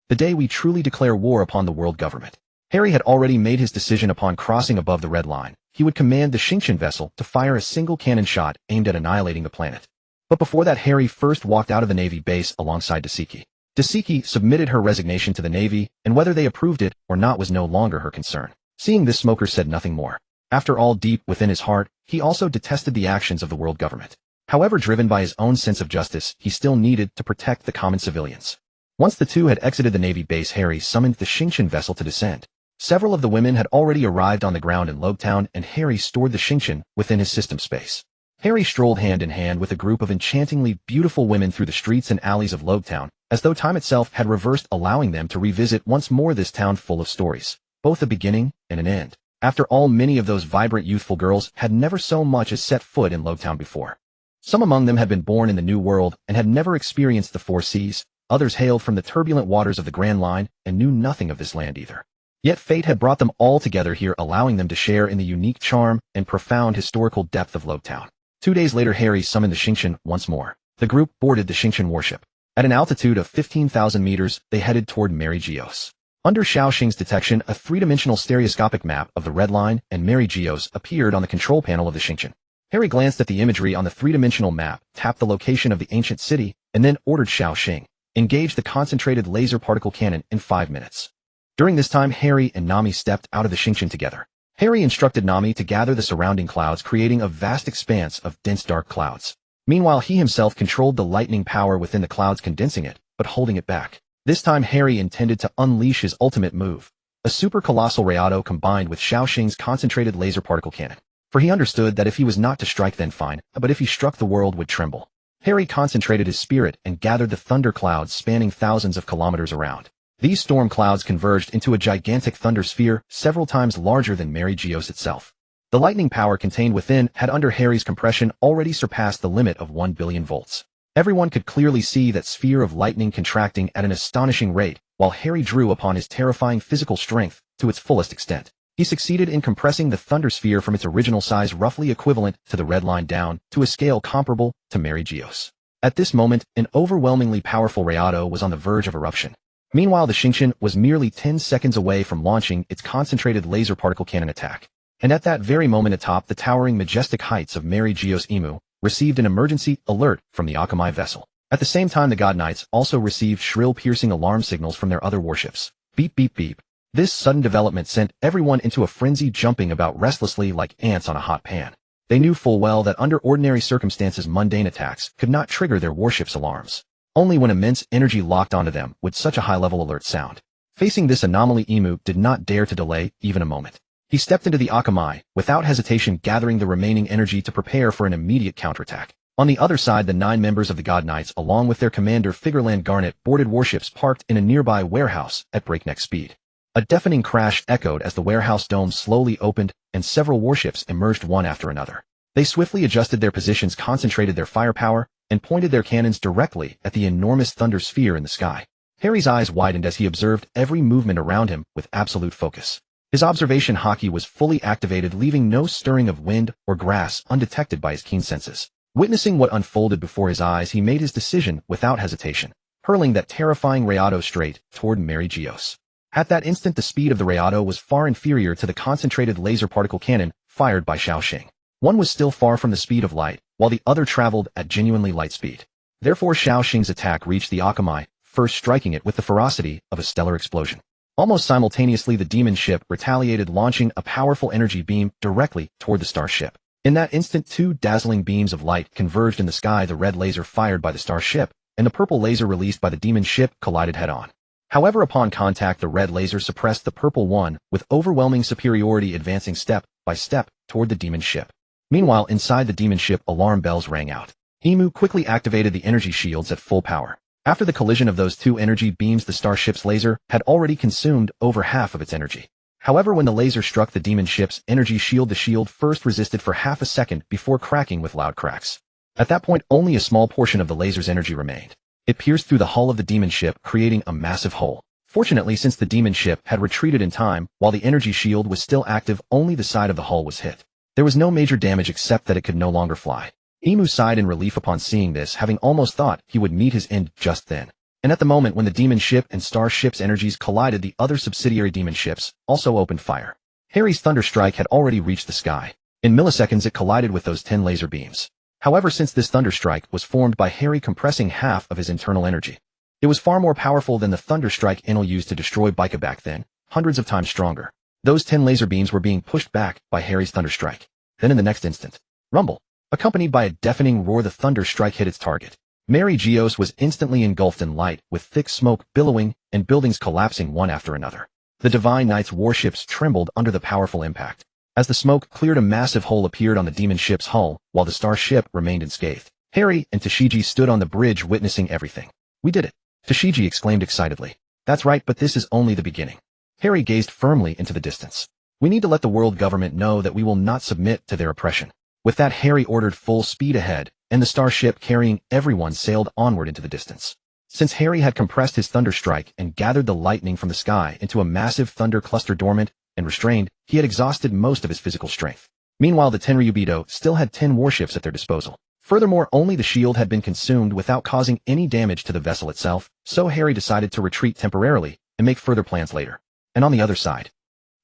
the day we truly declare war upon the world government. Harry had already made his decision. Upon crossing above the red line, he would command the Shinshin vessel to fire a single cannon shot aimed at annihilating the planet. But before that, Harry first walked out of the Navy base alongside Dasiki. Dasiki submitted her resignation to the Navy, and whether they approved it or not was no longer her concern. Seeing this, Smoker said nothing more. After all, deep within his heart, he also detested the actions of the world government. However, driven by his own sense of justice, he still needed to protect the common civilians. Once the two had exited the Navy base, Harry summoned the Shinshin vessel to descend. Several of the women had already arrived on the ground in Logetown, and Harry stored the Xingqian within his system space. Harry strolled hand in hand with a group of enchantingly beautiful women through the streets and alleys of Logetown, as though time itself had reversed, allowing them to revisit once more this town full of stories, both a beginning and an end. After all, many of those vibrant youthful girls had never so much as set foot in Logetown before. Some among them had been born in the New World and had never experienced the Four Seas. Others hailed from the turbulent waters of the Grand Line and knew nothing of this land either. Yet fate had brought them all together here, allowing them to share in the unique charm and profound historical depth of Logetown. 2 days later, Harry summoned the Xingqian once more. The group boarded the Xingqian warship. At an altitude of 15,000 meters, they headed toward Mary Geos. Under Xiaoxing's detection, a three-dimensional stereoscopic map of the Red Line and Mary Geos appeared on the control panel of the Xingqian. Harry glanced at the imagery on the three-dimensional map, tapped the location of the ancient city, and then ordered Xiaoxing, engage the concentrated laser particle cannon in 5 minutes. During this time, Harry and Nami stepped out of the Xingqian together. Harry instructed Nami to gather the surrounding clouds, creating a vast expanse of dense dark clouds. Meanwhile, he himself controlled the lightning power within the clouds, condensing it, but holding it back. This time, Harry intended to unleash his ultimate move, a super colossal Rayado combined with Xiaoxing's concentrated laser particle cannon. For he understood that if he was not to strike, then fine, but if he struck, the world would tremble. Harry concentrated his spirit and gathered the thunder clouds spanning thousands of kilometers around. These storm clouds converged into a gigantic thunder sphere several times larger than Mary Geos itself. The lightning power contained within had, under Harry's compression, already surpassed the limit of 1 billion volts. Everyone could clearly see that sphere of lightning contracting at an astonishing rate, while Harry drew upon his terrifying physical strength to its fullest extent. He succeeded in compressing the thunder sphere from its original size, roughly equivalent to the Red Line, down to a scale comparable to Mary Geos. At this moment, an overwhelmingly powerful Rayado was on the verge of eruption. Meanwhile, the Xingqian was merely 10 seconds away from launching its concentrated laser particle cannon attack. And at that very moment, atop the towering majestic heights of Mary Geos, Emu received an emergency alert from the Akamai vessel. At the same time, the God Knights also received shrill, piercing alarm signals from their other warships. Beep, beep, beep. This sudden development sent everyone into a frenzy, jumping about restlessly like ants on a hot pan. They knew full well that under ordinary circumstances, mundane attacks could not trigger their warship's alarms. Only when immense energy locked onto them would such a high-level alert sound. Facing this anomaly, Emu did not dare to delay even a moment. He stepped into the Akamai, without hesitation, gathering the remaining energy to prepare for an immediate counterattack. On the other side, the 9 members of the God Knights, along with their commander Figureland Garnet, boarded warships parked in a nearby warehouse at breakneck speed. A deafening crash echoed as the warehouse dome slowly opened, and several warships emerged one after another. They swiftly adjusted their positions, concentrated their firepower, and pointed their cannons directly at the enormous thunder sphere in the sky. Harry's eyes widened as he observed every movement around him with absolute focus. His observation Haki was fully activated, leaving no stirring of wind or grass undetected by his keen senses. Witnessing what unfolded before his eyes, he made his decision without hesitation, hurling that terrifying Rayado straight toward Mary Geos. At that instant, the speed of the Rayado was far inferior to the concentrated laser particle cannon fired by Xiaoxing. One was still far from the speed of light, while the other traveled at genuinely light speed. Therefore, Xiaoxing's attack reached the Akamai, first striking it with the ferocity of a stellar explosion. Almost simultaneously, the demon ship retaliated, launching a powerful energy beam directly toward the starship. In that instant, 2 dazzling beams of light converged in the sky. The red laser fired by the starship and the purple laser released by the demon ship collided head-on. However, upon contact, the red laser suppressed the purple one with overwhelming superiority, advancing step by step toward the demon ship. Meanwhile, inside the demon ship, alarm bells rang out. Emu quickly activated the energy shields at full power. After the collision of those 2 energy beams, the starship's laser had already consumed over half of its energy. However, when the laser struck the demon ship's energy shield, the shield first resisted for half a second before cracking with loud cracks. At that point, only a small portion of the laser's energy remained. It pierced through the hull of the demon ship, creating a massive hole. Fortunately, since the demon ship had retreated in time, while the energy shield was still active, only the side of the hull was hit. There was no major damage except that it could no longer fly. Emu sighed in relief upon seeing this, having almost thought he would meet his end just then. And at the moment when the demon ship and starship's energies collided, the other subsidiary demon ships also opened fire. Harry's thunder strike had already reached the sky. In milliseconds, it collided with those 10 laser beams. However, since this thunder strike was formed by Harry compressing half of his internal energy, it was far more powerful than the thunder strike Enel used to destroy Bika back then, hundreds of times stronger. Those 10 laser beams were being pushed back by Harry's thunder strike. Then in the next instant, rumble, accompanied by a deafening roar, the thunder strike hit its target. Mary Geos was instantly engulfed in light, with thick smoke billowing and buildings collapsing one after another. The Divine Knight's warships trembled under the powerful impact. As the smoke cleared, a massive hole appeared on the demon ship's hull, while the star ship remained unscathed. Harry and Tashigi stood on the bridge witnessing everything. "We did it!" Tashigi exclaimed excitedly. "That's right, but this is only the beginning." Harry gazed firmly into the distance. "We need to let the world government know that we will not submit to their oppression." With that, Harry ordered full speed ahead, and the starship carrying everyone sailed onward into the distance. Since Harry had compressed his thunder strike and gathered the lightning from the sky into a massive thunder cluster dormant and restrained, he had exhausted most of his physical strength. Meanwhile, the Tenryubido still had 10 warships at their disposal. Furthermore, only the shield had been consumed without causing any damage to the vessel itself, so Harry decided to retreat temporarily and make further plans later. And on the other side,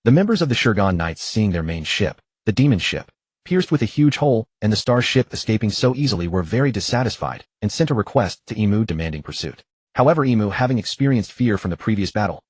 the members of the Shurgon Knights, seeing their main ship, the demon ship, pierced with a huge hole, and the starship escaping so easily, were very dissatisfied and sent a request to Imu demanding pursuit. However, Imu, having experienced fear from the previous battle,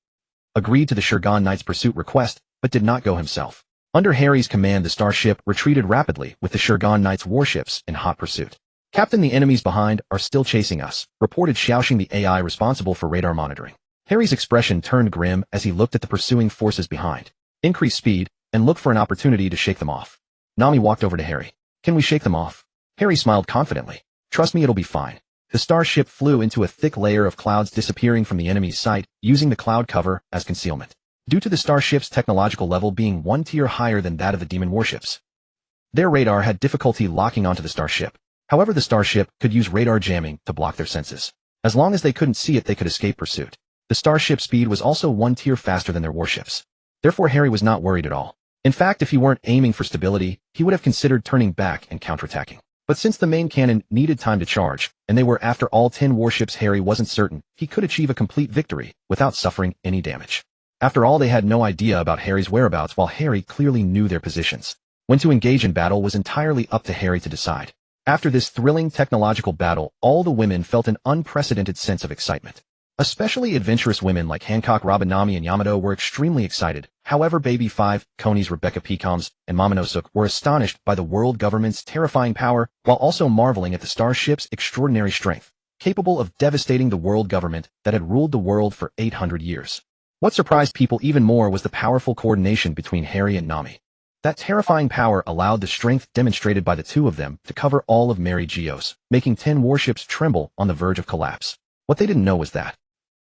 agreed to the Shurgon Knight's pursuit request, but did not go himself. Under Harry's command, the starship retreated rapidly with the Shurgon Knight's warships in hot pursuit. "Captain, the enemies behind are still chasing us," reported Xiaoxing, the AI responsible for radar monitoring. Harry's expression turned grim as he looked at the pursuing forces behind. "Increase speed and look for an opportunity to shake them off." Nami walked over to Harry. "Can we shake them off?" Harry smiled confidently. "Trust me, it'll be fine." The starship flew into a thick layer of clouds, disappearing from the enemy's sight, using the cloud cover as concealment. Due to the starship's technological level being one tier higher than that of the demon warships, their radar had difficulty locking onto the starship. However, the starship could use radar jamming to block their senses. As long as they couldn't see it, they could escape pursuit. The starship's speed was also one tier faster than their warships. Therefore, Harry was not worried at all. In fact, if he weren't aiming for stability, he would have considered turning back and counterattacking. But since the main cannon needed time to charge, and they were after all 10 warships, Harry wasn't certain he could achieve a complete victory without suffering any damage. After all, they had no idea about Harry's whereabouts, while Harry clearly knew their positions. When to engage in battle was entirely up to Harry to decide. After this thrilling technological battle, all the women felt an unprecedented sense of excitement. Especially adventurous women like Hancock, Robin, Nami, and Yamato were extremely excited. However, Baby 5, Koni's Rebecca Pecoms, and Momonosuke were astonished by the world government's terrifying power, while also marveling at the starship's extraordinary strength, capable of devastating the world government that had ruled the world for 800 years. What surprised people even more was the powerful coordination between Harry and Nami. That terrifying power allowed the strength demonstrated by the two of them to cover all of Mary Geos, making 10 warships tremble on the verge of collapse. What they didn't know was that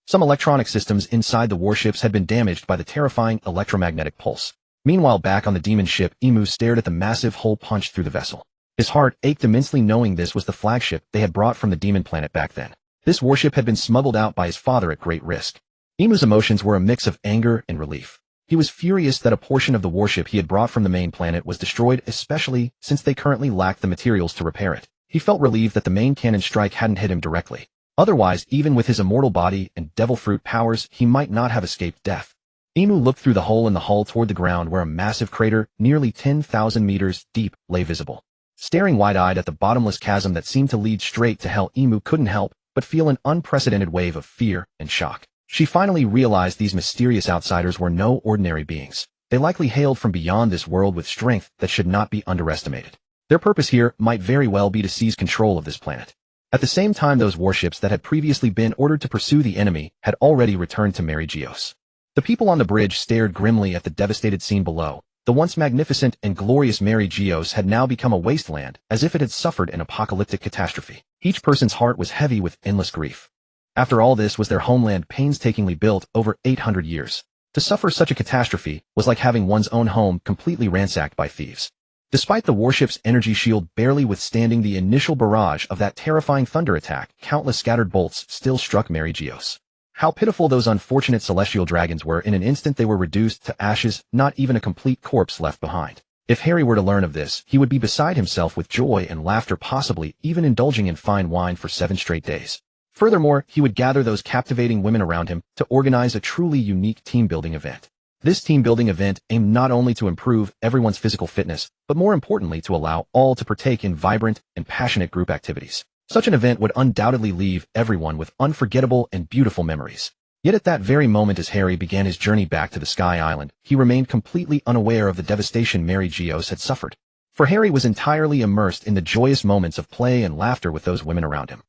some electronic systems inside the warships had been damaged by the terrifying electromagnetic pulse. Meanwhile, back on the demon ship, Imu stared at the massive hole punched through the vessel. His heart ached immensely, knowing this was the flagship they had brought from the demon planet back then. This warship had been smuggled out by his father at great risk. Imu's emotions were a mix of anger and relief. He was furious that a portion of the warship he had brought from the main planet was destroyed, especially since they currently lacked the materials to repair it. He felt relieved that the main cannon strike hadn't hit him directly. Otherwise, even with his immortal body and devil fruit powers, he might not have escaped death. Imu looked through the hole in the hull toward the ground, where a massive crater, nearly 10,000 meters deep, lay visible. Staring wide-eyed at the bottomless chasm that seemed to lead straight to hell, Imu couldn't help but feel an unprecedented wave of fear and shock. She finally realized these mysterious outsiders were no ordinary beings. They likely hailed from beyond this world with strength that should not be underestimated. Their purpose here might very well be to seize control of this planet. At the same time, those warships that had previously been ordered to pursue the enemy had already returned to Mary Geos. The people on the bridge stared grimly at the devastated scene below. The once magnificent and glorious Mary Geos had now become a wasteland, as if it had suffered an apocalyptic catastrophe. Each person's heart was heavy with endless grief. After all, this was their homeland, painstakingly built over 800 years. To suffer such a catastrophe was like having one's own home completely ransacked by thieves. Despite the warship's energy shield barely withstanding the initial barrage of that terrifying thunder attack, countless scattered bolts still struck Mary Geos. How pitiful those unfortunate celestial dragons were! In an instant they were reduced to ashes, not even a complete corpse left behind. If Harry were to learn of this, he would be beside himself with joy and laughter, possibly even indulging in fine wine for 7 straight days. Furthermore, he would gather those captivating women around him to organize a truly unique team-building event. This team-building event aimed not only to improve everyone's physical fitness, but more importantly to allow all to partake in vibrant and passionate group activities. Such an event would undoubtedly leave everyone with unforgettable and beautiful memories. Yet at that very moment, as Harry began his journey back to the Sky Island, he remained completely unaware of the devastation Mary Geos had suffered. For Harry was entirely immersed in the joyous moments of play and laughter with those women around him.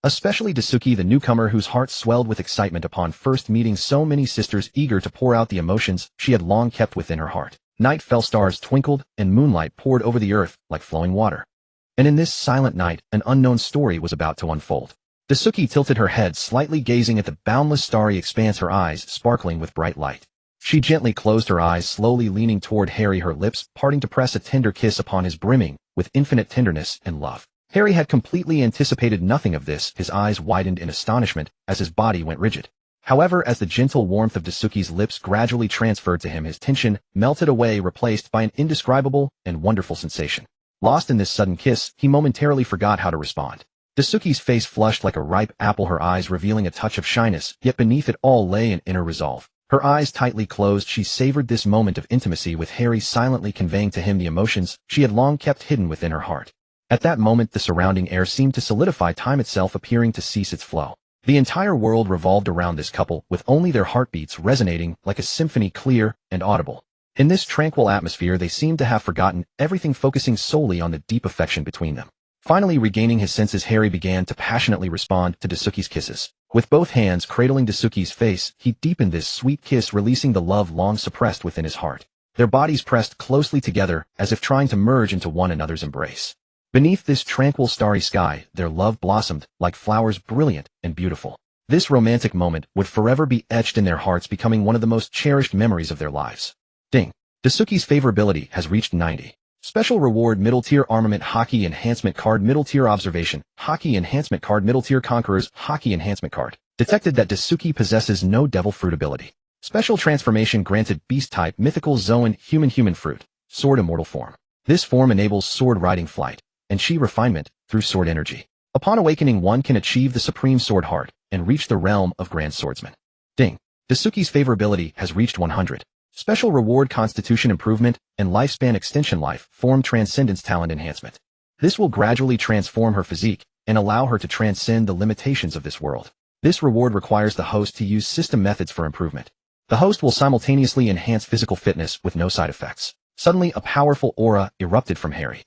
Especially Dasuki, the newcomer whose heart swelled with excitement upon first meeting so many sisters eager to pour out the emotions she had long kept within her heart. Night fell, stars twinkled, and moonlight poured over the earth like flowing water. And in this silent night, an unknown story was about to unfold. Dasuki tilted her head slightly, gazing at the boundless starry expanse, her eyes sparkling with bright light. She gently closed her eyes, slowly leaning toward Harry, her lips parting to press a tender kiss upon his, brimming with infinite tenderness and love. Harry had completely anticipated nothing of this. His eyes widened in astonishment as his body went rigid. However, as the gentle warmth of Dasuki's lips gradually transferred to him, his tension melted away, replaced by an indescribable and wonderful sensation. Lost in this sudden kiss, he momentarily forgot how to respond. Dasuki's face flushed like a ripe apple, her eyes revealing a touch of shyness, yet beneath it all lay an inner resolve. Her eyes tightly closed, she savored this moment of intimacy with Harry, silently conveying to him the emotions she had long kept hidden within her heart. At that moment, the surrounding air seemed to solidify, time itself appearing to cease its flow. The entire world revolved around this couple, with only their heartbeats resonating like a symphony, clear and audible. In this tranquil atmosphere, they seemed to have forgotten everything, focusing solely on the deep affection between them. Finally regaining his senses, Harry began to passionately respond to Dasuki's kisses. With both hands cradling Dasuki's face, he deepened this sweet kiss, releasing the love long suppressed within his heart. Their bodies pressed closely together, as if trying to merge into one another's embrace. Beneath this tranquil starry sky, their love blossomed like flowers, brilliant and beautiful. This romantic moment would forever be etched in their hearts, becoming one of the most cherished memories of their lives. Ding. Dasuki's favorability has reached 90. Special reward: middle tier armament, Haki enhancement card, middle tier observation, Haki enhancement card, middle tier conquerors, Haki enhancement card. Detected that Dasuki possesses no devil fruit ability. Special transformation granted: beast type, mythical Zoan, human fruit, sword immortal form. This form enables sword riding, flight, and chi refinement through sword energy. Upon awakening, one can achieve the supreme sword heart and reach the realm of Grand Swordsman. Ding. Dasuki's favorability has reached 100. Special reward: constitution improvement and lifespan extension, life form transcendence talent enhancement. This will gradually transform her physique and allow her to transcend the limitations of this world. This reward requires the host to use system methods for improvement. The host will simultaneously enhance physical fitness with no side effects. Suddenly, a powerful aura erupted from Harry.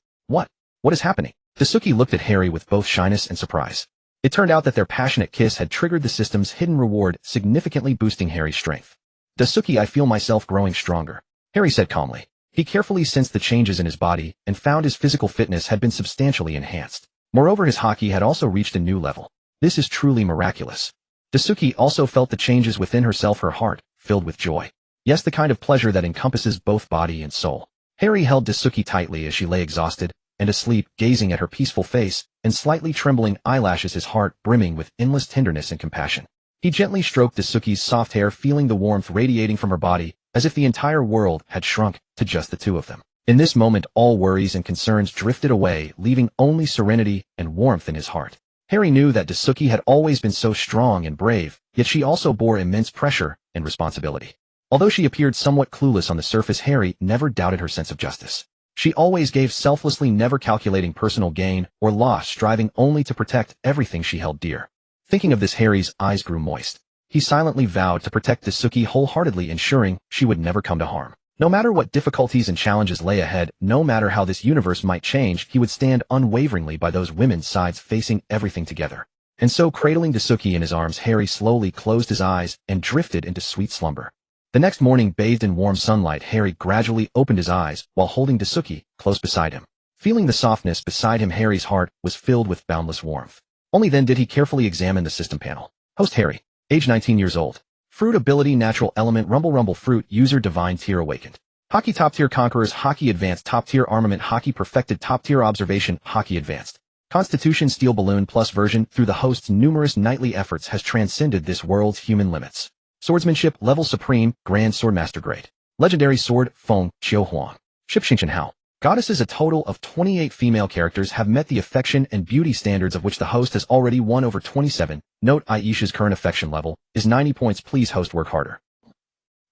What is happening? Dasuki looked at Harry with both shyness and surprise. It turned out that their passionate kiss had triggered the system's hidden reward, significantly boosting Harry's strength. Dasuki, I feel myself growing stronger, Harry said calmly. He carefully sensed the changes in his body and found his physical fitness had been substantially enhanced. Moreover, his Haki had also reached a new level. This is truly miraculous. Dasuki also felt the changes within herself, her heart filled with joy. Yes, the kind of pleasure that encompasses both body and soul. Harry held Dasuki tightly as she lay exhausted and asleep, gazing at her peaceful face and slightly trembling eyelashes, his heart brimming with endless tenderness and compassion. He gently stroked Dasuki's soft hair, feeling the warmth radiating from her body, as if the entire world had shrunk to just the two of them. In this moment, all worries and concerns drifted away, leaving only serenity and warmth in his heart. Harry knew that Dasuki had always been so strong and brave, yet she also bore immense pressure and responsibility. Although she appeared somewhat clueless on the surface, Harry never doubted her sense of justice. She always gave selflessly, never calculating personal gain or loss, striving only to protect everything she held dear. Thinking of this, Harry's eyes grew moist. He silently vowed to protect Dasuki wholeheartedly, ensuring she would never come to harm. No matter what difficulties and challenges lay ahead, no matter how this universe might change, he would stand unwaveringly by those women's sides, facing everything together. And so, cradling Dasuki in his arms, Harry slowly closed his eyes and drifted into sweet slumber. The next morning, bathed in warm sunlight, Harry gradually opened his eyes while holding Dasuki close beside him. Feeling the softness beside him, Harry's heart was filled with boundless warmth. Only then did he carefully examine the system panel. Host: Harry, age 19 years old. Fruit ability: natural element, rumble fruit. User: divine tier, awakened. Haki top tier conquerors, Haki advanced top tier armament, Haki perfected top tier observation, Haki advanced. Constitution steel balloon plus version. Through the host's numerous nightly efforts has transcended this world's human limits. Swordsmanship level supreme, grand swordmaster grade. Legendary sword, Feng Qiu Huang. Ship Xingchen Hao. Goddesses: a total of 28 female characters have met the affection and beauty standards of which the host has already won over 27. Note: Aisha's current affection level is 90 points. Please host work harder.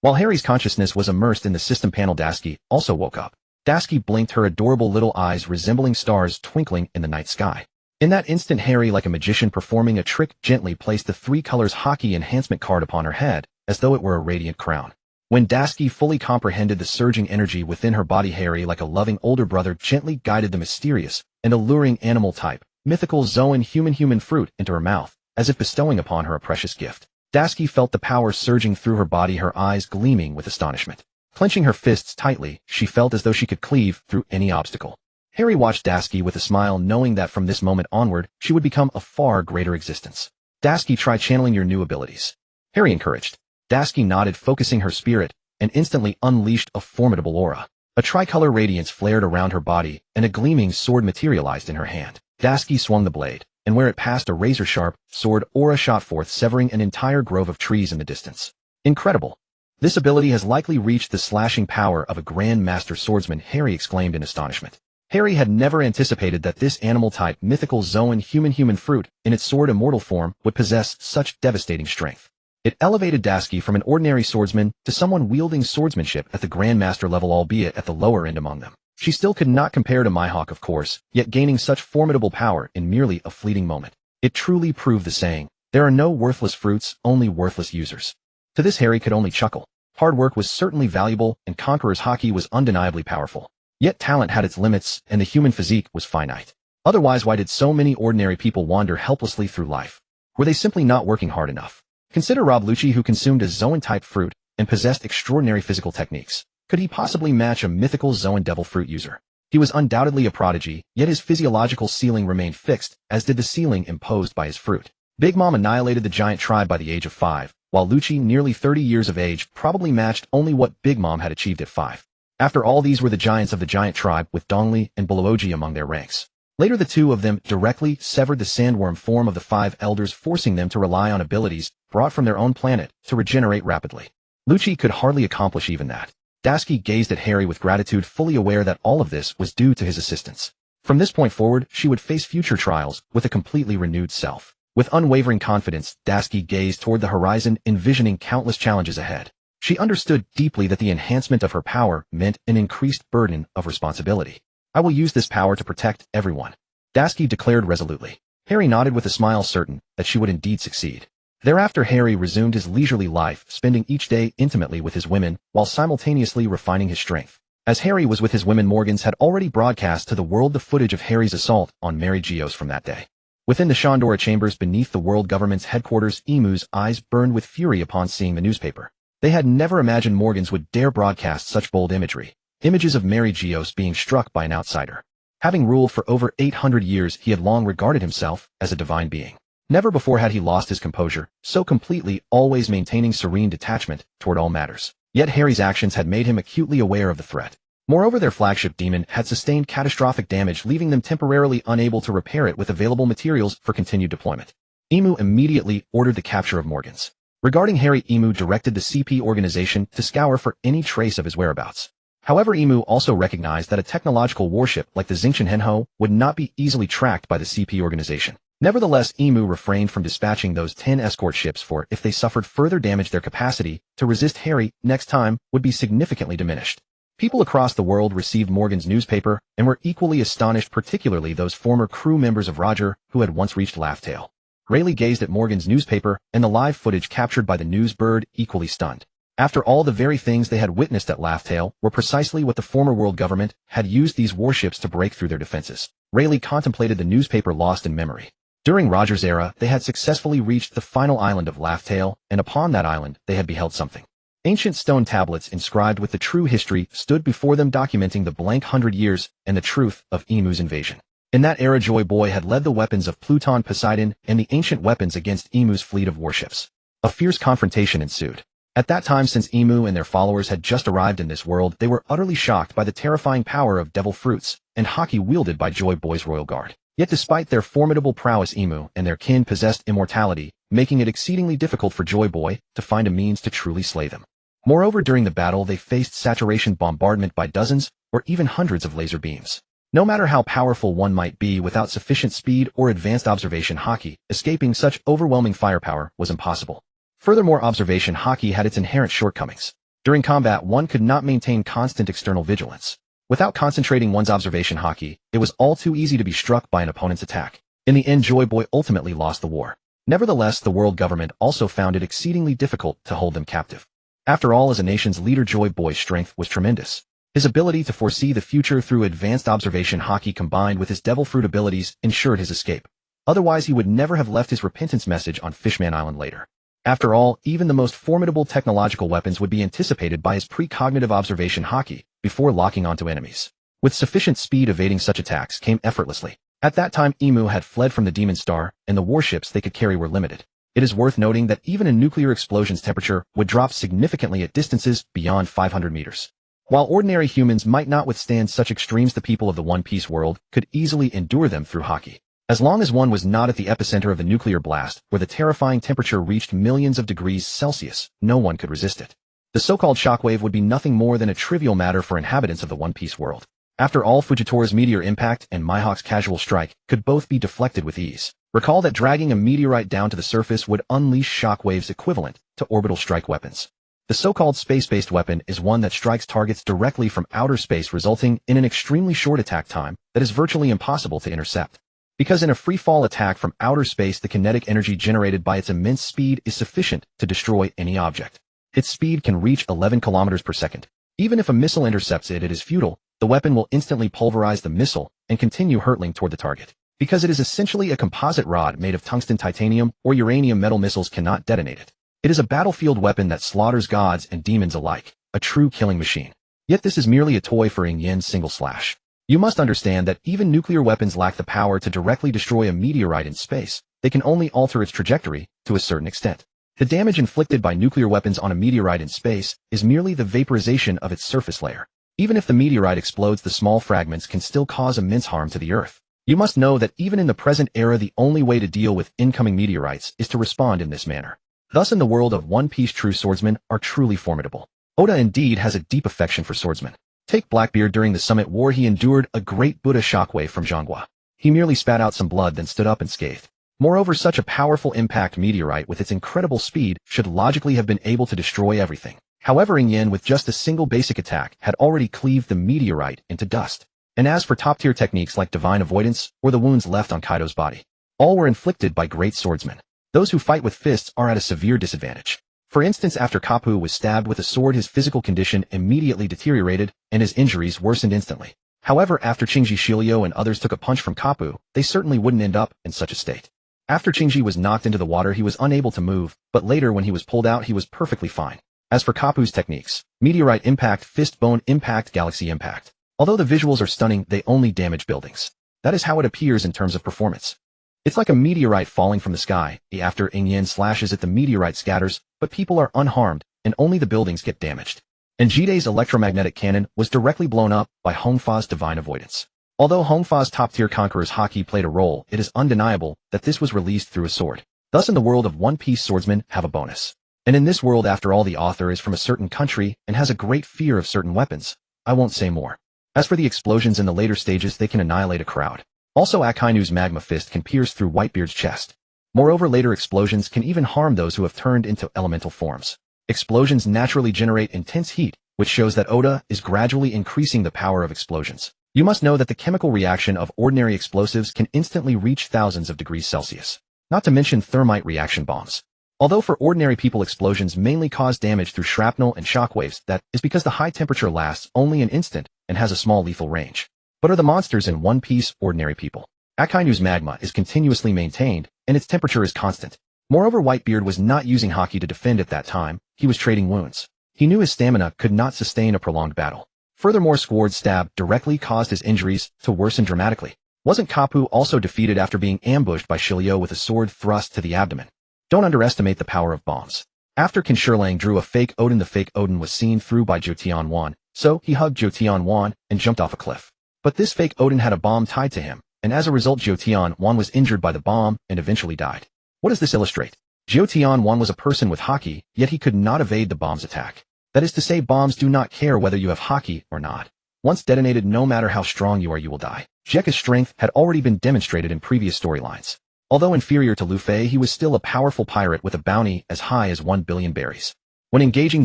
While Harry's consciousness was immersed in the system panel, Dasuki also woke up. Dasuki blinked, her adorable little eyes resembling stars twinkling in the night sky. In that instant, Harry, like a magician performing a trick, gently placed the 3 colors Haki enhancement card upon her head, as though it were a radiant crown. When Dasuki fully comprehended the surging energy within her body, Harry, like a loving older brother, gently guided the mysterious and alluring animal type mythical Zoan human fruit into her mouth, as if bestowing upon her a precious gift. Daski felt the power surging through her body, her eyes gleaming with astonishment. Clenching her fists tightly, she felt as though she could cleave through any obstacle. Harry watched Daski with a smile, knowing that from this moment onward, she would become a far greater existence. Daski, try channeling your new abilities. Harry encouraged. Daski nodded, focusing her spirit, and instantly unleashed a formidable aura. A tricolor radiance flared around her body, and a gleaming sword materialized in her hand. Daski swung the blade, and where it passed, a razor-sharp sword aura shot forth, severing an entire grove of trees in the distance. Incredible! This ability has likely reached the slashing power of a Grand Master Swordsman, Harry exclaimed in astonishment. Harry had never anticipated that this animal-type mythical Zoan human fruit, in its sword immortal form, would possess such devastating strength. It elevated Daski from an ordinary swordsman to someone wielding swordsmanship at the Grandmaster level, albeit at the lower end among them. She still could not compare to Mihawk, of course, yet gaining such formidable power in merely a fleeting moment. It truly proved the saying, there are no worthless fruits, only worthless users. To this Harry could only chuckle. Hard work was certainly valuable, and Conqueror's Haki was undeniably powerful. Yet talent had its limits, and the human physique was finite. Otherwise, why did so many ordinary people wander helplessly through life? Were they simply not working hard enough? Consider Rob Lucci, who consumed a Zoan-type fruit and possessed extraordinary physical techniques. Could he possibly match a mythical Zoan devil fruit user? He was undoubtedly a prodigy, yet his physiological ceiling remained fixed, as did the ceiling imposed by his fruit. Big Mom annihilated the giant tribe by the age of 5, while Lucci, nearly 30 years of age, probably matched only what Big Mom had achieved at 5. After all, these were the giants of the giant tribe, with Dongli and Buluoji among their ranks. Later, the two of them directly severed the sandworm form of the 5 elders, forcing them to rely on abilities brought from their own planet to regenerate rapidly. Lucci could hardly accomplish even that. Daski gazed at Harry with gratitude, fully aware that all of this was due to his assistance. From this point forward, she would face future trials with a completely renewed self. With unwavering confidence, Daski gazed toward the horizon, envisioning countless challenges ahead. She understood deeply that the enhancement of her power meant an increased burden of responsibility. I will use this power to protect everyone, Daski declared resolutely. Harry nodded with a smile, certain that she would indeed succeed. Thereafter, Harry resumed his leisurely life, spending each day intimately with his women, while simultaneously refining his strength. As Harry was with his women, Morgans had already broadcast to the world the footage of Harry's assault on Mary Geos from that day. Within the Chandora chambers beneath the world government's headquarters, Emu's eyes burned with fury upon seeing the newspaper. They had never imagined Morgans would dare broadcast such bold imagery. Images of Mary Geos being struck by an outsider. Having ruled for over 800 years, he had long regarded himself as a divine being. Never before had he lost his composure, so completely, always maintaining serene detachment toward all matters. Yet Harry's actions had made him acutely aware of the threat. Moreover, their flagship demon had sustained catastrophic damage, leaving them temporarily unable to repair it with available materials for continued deployment. Emu immediately ordered the capture of Morgans. Regarding Harry, Emu directed the CP organization to scour for any trace of his whereabouts. However, Emu also recognized that a technological warship like the Xingqian Henho would not be easily tracked by the CP organization. Nevertheless, Emu refrained from dispatching those 10 escort ships, for if they suffered further damage, their capacity to resist Harry next time would be significantly diminished. People across the world received Morgan's newspaper and were equally astonished, particularly those former crew members of Roger who had once reached Laugh-Tale. Rayleigh gazed at Morgan's newspaper and the live footage captured by the news bird, equally stunned. After all, the very things they had witnessed at Laugh-Tale were precisely what the former world government had used these warships to break through their defenses. Rayleigh contemplated the newspaper lost in memory. During Roger's era, they had successfully reached the final island of Laugh-Tale, and upon that island they had beheld something. Ancient stone tablets inscribed with the true history stood before them, documenting the blank 100 years and the truth of Emu's invasion. In that era, Joy Boy had led the weapons of Pluton Poseidon and the ancient weapons against Emu's fleet of warships. A fierce confrontation ensued. At that time, since Emu and their followers had just arrived in this world, they were utterly shocked by the terrifying power of devil fruits and Haki wielded by Joy Boy's royal guard. Yet despite their formidable prowess, Emu and their kin possessed immortality, making it exceedingly difficult for Joy Boy to find a means to truly slay them. Moreover, during the battle, they faced saturation bombardment by dozens or even hundreds of laser beams. No matter how powerful one might be, without sufficient speed or advanced observation Haki, escaping such overwhelming firepower was impossible. Furthermore, observation Haki had its inherent shortcomings. During combat, one could not maintain constant external vigilance. Without concentrating one's observation Haki, it was all too easy to be struck by an opponent's attack. In the end, Joy Boy ultimately lost the war. Nevertheless, the world government also found it exceedingly difficult to hold them captive. After all, as a nation's leader, Joy Boy's strength was tremendous. His ability to foresee the future through advanced observation Haki combined with his devil fruit abilities ensured his escape. Otherwise he would never have left his repentance message on Fishman Island later. After all, even the most formidable technological weapons would be anticipated by his precognitive observation Haki before locking onto enemies. With sufficient speed, evading such attacks came effortlessly. At that time Emu had fled from the Demon Star, and the warships they could carry were limited. It is worth noting that even a nuclear explosion's temperature would drop significantly at distances beyond 500 meters. While ordinary humans might not withstand such extremes, the people of the One Piece world could easily endure them through Haki. As long as one was not at the epicenter of the nuclear blast, where the terrifying temperature reached millions of degrees Celsius, no one could resist it. The so-called shockwave would be nothing more than a trivial matter for inhabitants of the One Piece world. After all, Fujitori's meteor impact and Mihawk's casual strike could both be deflected with ease. Recall that dragging a meteorite down to the surface would unleash shockwaves equivalent to orbital strike weapons. The so-called space-based weapon is one that strikes targets directly from outer space, resulting in an extremely short attack time that is virtually impossible to intercept. Because in a free-fall attack from outer space, the kinetic energy generated by its immense speed is sufficient to destroy any object. Its speed can reach 11 kilometers per second. Even if a missile intercepts it, it is futile. The weapon will instantly pulverize the missile and continue hurtling toward the target. Because it is essentially a composite rod made of tungsten, titanium, or uranium, metal missiles cannot detonate it. It is a battlefield weapon that slaughters gods and demons alike, a true killing machine. Yet this is merely a toy for Ing Yen's single slash. You must understand that even nuclear weapons lack the power to directly destroy a meteorite in space. They can only alter its trajectory to a certain extent. The damage inflicted by nuclear weapons on a meteorite in space is merely the vaporization of its surface layer. Even if the meteorite explodes, the small fragments can still cause immense harm to the Earth. You must know that even in the present era, the only way to deal with incoming meteorites is to respond in this manner. Thus, in the world of One Piece, true swordsmen are truly formidable. Oda indeed has a deep affection for swordsmen. Take Blackbeard. During the Summit War, he endured a great Buddha shockwave from Zhonghua. He merely spat out some blood, then stood up unscathed. Moreover, such a powerful impact meteorite with its incredible speed should logically have been able to destroy everything. However, Ing Yen, with just a single basic attack, had already cleaved the meteorite into dust. And as for top-tier techniques like divine avoidance or the wounds left on Kaido's body, all were inflicted by great swordsmen. Those who fight with fists are at a severe disadvantage. For instance, after Kapu was stabbed with a sword, his physical condition immediately deteriorated, and his injuries worsened instantly. However, after Shinji, Shiryu, and others took a punch from Kapu, they certainly wouldn't end up in such a state. After Shinji was knocked into the water, he was unable to move, but later when he was pulled out, he was perfectly fine. As for Kapu's techniques, meteorite impact, fist bone impact, galaxy impact. Although the visuals are stunning, they only damage buildings. That is how it appears in terms of performance. It's like a meteorite falling from the sky. After Ing Yen slashes it, the meteorite scatters, but people are unharmed, and only the buildings get damaged. And Jide's electromagnetic cannon was directly blown up by Hongfa's divine avoidance. Although Hongfa's top-tier conqueror's Haki played a role, it is undeniable that this was released through a sword. Thus, in the world of One Piece, swordsmen have a bonus. And in this world, after all, the author is from a certain country and has a great fear of certain weapons. I won't say more. As for the explosions in the later stages, they can annihilate a crowd. Also, Akainu's magma fist can pierce through Whitebeard's chest. Moreover, later explosions can even harm those who have turned into elemental forms. Explosions naturally generate intense heat, which shows that Oda is gradually increasing the power of explosions. You must know that the chemical reaction of ordinary explosives can instantly reach thousands of degrees Celsius. Not to mention thermite reaction bombs. Although for ordinary people explosions mainly cause damage through shrapnel and shockwaves, that is because the high temperature lasts only an instant and has a small lethal range. But are the monsters in One Piece ordinary people? Akainu's magma is continuously maintained, and its temperature is constant. Moreover, Whitebeard was not using Haki to defend at that time, he was trading wounds. He knew his stamina could not sustain a prolonged battle. Furthermore, Sword's stab directly caused his injuries to worsen dramatically. Wasn't Kapu also defeated after being ambushed by Shiryu with a sword thrust to the abdomen? Don't underestimate the power of bombs. After Kinshirlang drew a fake Odin, the fake Odin was seen through by Jotian, so he hugged Jotian and jumped off a cliff. But this fake Odin had a bomb tied to him, and as a result Jotian was injured by the bomb and eventually died. What does this illustrate? Jotian was a person with Haki, yet he could not evade the bomb's attack. That is to say, bombs do not care whether you have Haki or not. Once detonated, no matter how strong you are, you will die. Gekka's strength had already been demonstrated in previous storylines. Although inferior to Luffy, he was still a powerful pirate with a bounty as high as 1 billion berries. When engaging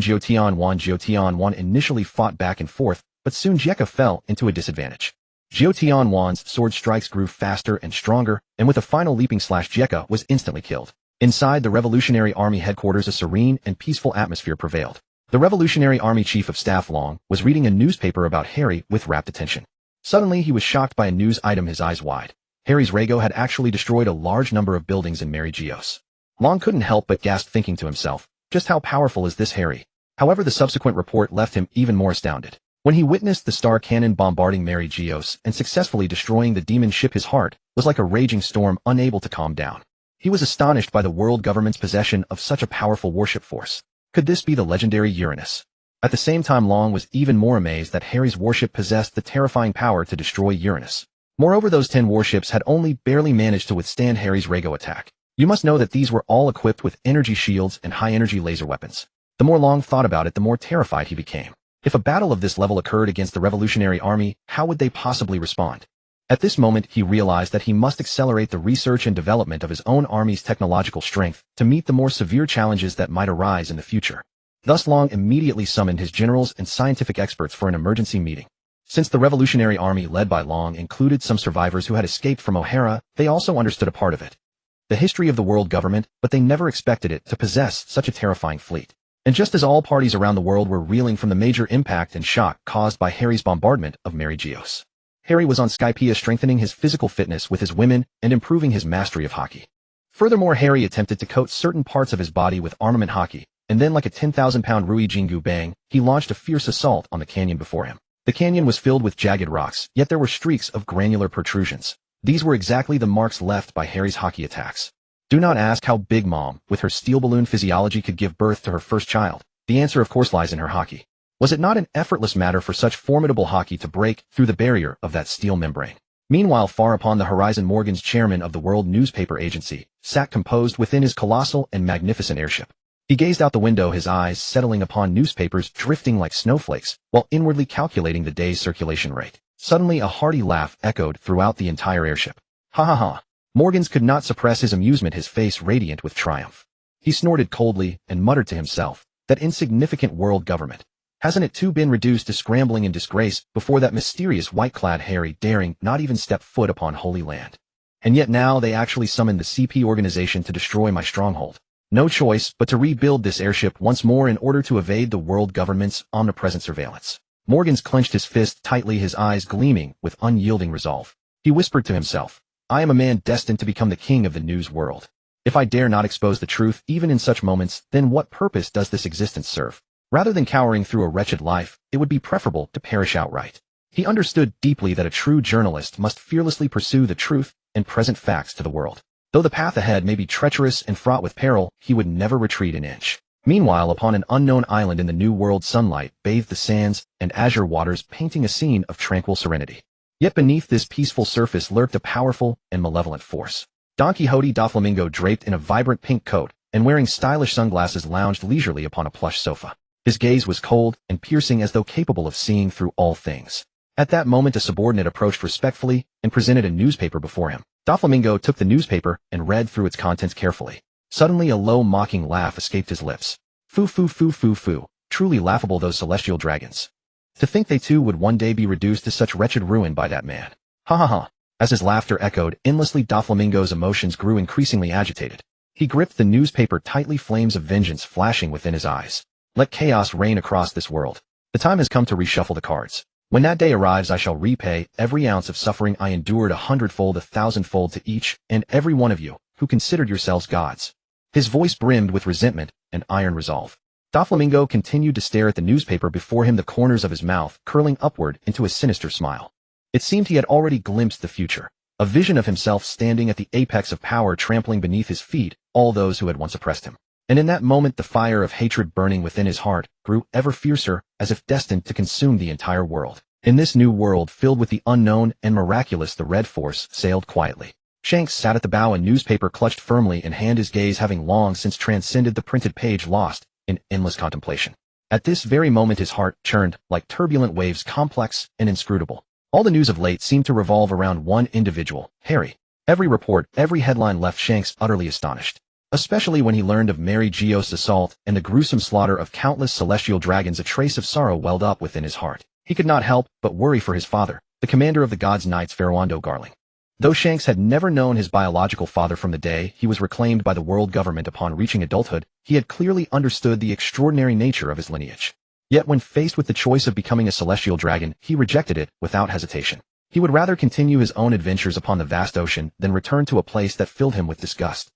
Jotian initially fought back and forth, but soon Gekka fell into a disadvantage. Jotian's sword strikes grew faster and stronger, and with a final leaping slash, Gekka was instantly killed. Inside the Revolutionary Army headquarters, a serene and peaceful atmosphere prevailed. The Revolutionary Army Chief of Staff Long was reading a newspaper about Harry with rapt attention. Suddenly he was shocked by a news item, his eyes wide. Harry's Rago had actually destroyed a large number of buildings in Mary Geos. Long couldn't help but gasp, thinking to himself, just how powerful is this Harry? However, the subsequent report left him even more astounded. When he witnessed the star cannon bombarding Mary Geos and successfully destroying the demon ship, his heart was like a raging storm, unable to calm down. He was astonished by the world government's possession of such a powerful warship force. Could this be the legendary Uranus? At the same time, Long was even more amazed that Harry's warship possessed the terrifying power to destroy Uranus. Moreover, those 10 warships had only barely managed to withstand Harry's Rago attack. You must know that these were all equipped with energy shields and high-energy laser weapons. The more Long thought about it, the more terrified he became. If a battle of this level occurred against the Revolutionary Army, how would they possibly respond? At this moment, he realized that he must accelerate the research and development of his own army's technological strength to meet the more severe challenges that might arise in the future. Thus, Long immediately summoned his generals and scientific experts for an emergency meeting. Since the Revolutionary Army led by Long included some survivors who had escaped from O'Hara, they also understood a part of it. The history of the world government, but they never expected it to possess such a terrifying fleet. And just as all parties around the world were reeling from the major impact and shock caused by Harry's bombardment of Mary Geos, Harry was on Skypiea strengthening his physical fitness with his women and improving his mastery of Haki. Furthermore, Harry attempted to coat certain parts of his body with armament Haki, and then like a 10,000-pound Rui Jingu bang, he launched a fierce assault on the canyon before him. The canyon was filled with jagged rocks, yet there were streaks of granular protrusions. These were exactly the marks left by Harry's Haki attacks. Do not ask how Big Mom, with her steel balloon physiology, could give birth to her first child. The answer, of course, lies in her Haki. Was it not an effortless matter for such formidable Haki to break through the barrier of that steel membrane? Meanwhile, far upon the horizon, Morgan's chairman of the World Newspaper Agency sat composed within his colossal and magnificent airship. He gazed out the window, his eyes settling upon newspapers drifting like snowflakes, while inwardly calculating the day's circulation rate. Suddenly, a hearty laugh echoed throughout the entire airship. Ha ha ha. Morgans could not suppress his amusement, his face radiant with triumph. He snorted coldly and muttered to himself, that insignificant world government. Hasn't it too been reduced to scrambling in disgrace before that mysterious white-clad Harry daring not even step foot upon Holy Land? And yet now they actually summoned the CP organization to destroy my stronghold. No choice but to rebuild this airship once more in order to evade the world government's omnipresent surveillance. Morgans clenched his fist tightly, his eyes gleaming with unyielding resolve. He whispered to himself, I am a man destined to become the king of the news world. If I dare not expose the truth even in such moments, then what purpose does this existence serve? Rather than cowering through a wretched life, it would be preferable to perish outright. He understood deeply that a true journalist must fearlessly pursue the truth and present facts to the world. Though the path ahead may be treacherous and fraught with peril, he would never retreat an inch. Meanwhile, upon an unknown island in the New World, sunlight bathed the sands and azure waters, painting a scene of tranquil serenity. Yet beneath this peaceful surface lurked a powerful and malevolent force. Don Quixote Doflamingo, draped in a vibrant pink coat and wearing stylish sunglasses, lounged leisurely upon a plush sofa. His gaze was cold and piercing, as though capable of seeing through all things. At that moment, a subordinate approached respectfully and presented a newspaper before him. Doflamingo took the newspaper and read through its contents carefully. Suddenly, a low, mocking laugh escaped his lips. Foo, foo, foo, foo, foo. Truly laughable, those celestial dragons. To think they too would one day be reduced to such wretched ruin by that man. Ha ha ha. As his laughter echoed endlessly, Doflamingo's emotions grew increasingly agitated. He gripped the newspaper tightly, flames of vengeance flashing within his eyes. Let chaos reign across this world. The time has come to reshuffle the cards. When that day arrives, I shall repay every ounce of suffering I endured 100-fold, 1,000-fold to each and every one of you who considered yourselves gods. His voice brimmed with resentment and iron resolve. Doflamingo continued to stare at the newspaper before him, the corners of his mouth curling upward into a sinister smile. It seemed he had already glimpsed the future, a vision of himself standing at the apex of power, trampling beneath his feet all those who had once oppressed him. And in that moment, the fire of hatred burning within his heart grew ever fiercer, as if destined to consume the entire world. In this new world filled with the unknown and miraculous, the Red Force sailed quietly. Shanks sat at the bow, a newspaper clutched firmly in hand, his gaze having long since transcended the printed page, lost in endless contemplation. At this very moment his heart churned like turbulent waves, complex and inscrutable. All the news of late seemed to revolve around one individual, Harry. Every report, every headline left Shanks utterly astonished. Especially when he learned of Mary Geos' assault and the gruesome slaughter of countless celestial dragons. A trace of sorrow welled up within his heart. He could not help but worry for his father, the commander of the gods' knights, Ferroando Garling. Though Shanks had never known his biological father from the day he was reclaimed by the world government upon reaching adulthood, he had clearly understood the extraordinary nature of his lineage. Yet when faced with the choice of becoming a celestial dragon, he rejected it without hesitation. He would rather continue his own adventures upon the vast ocean than return to a place that filled him with disgust.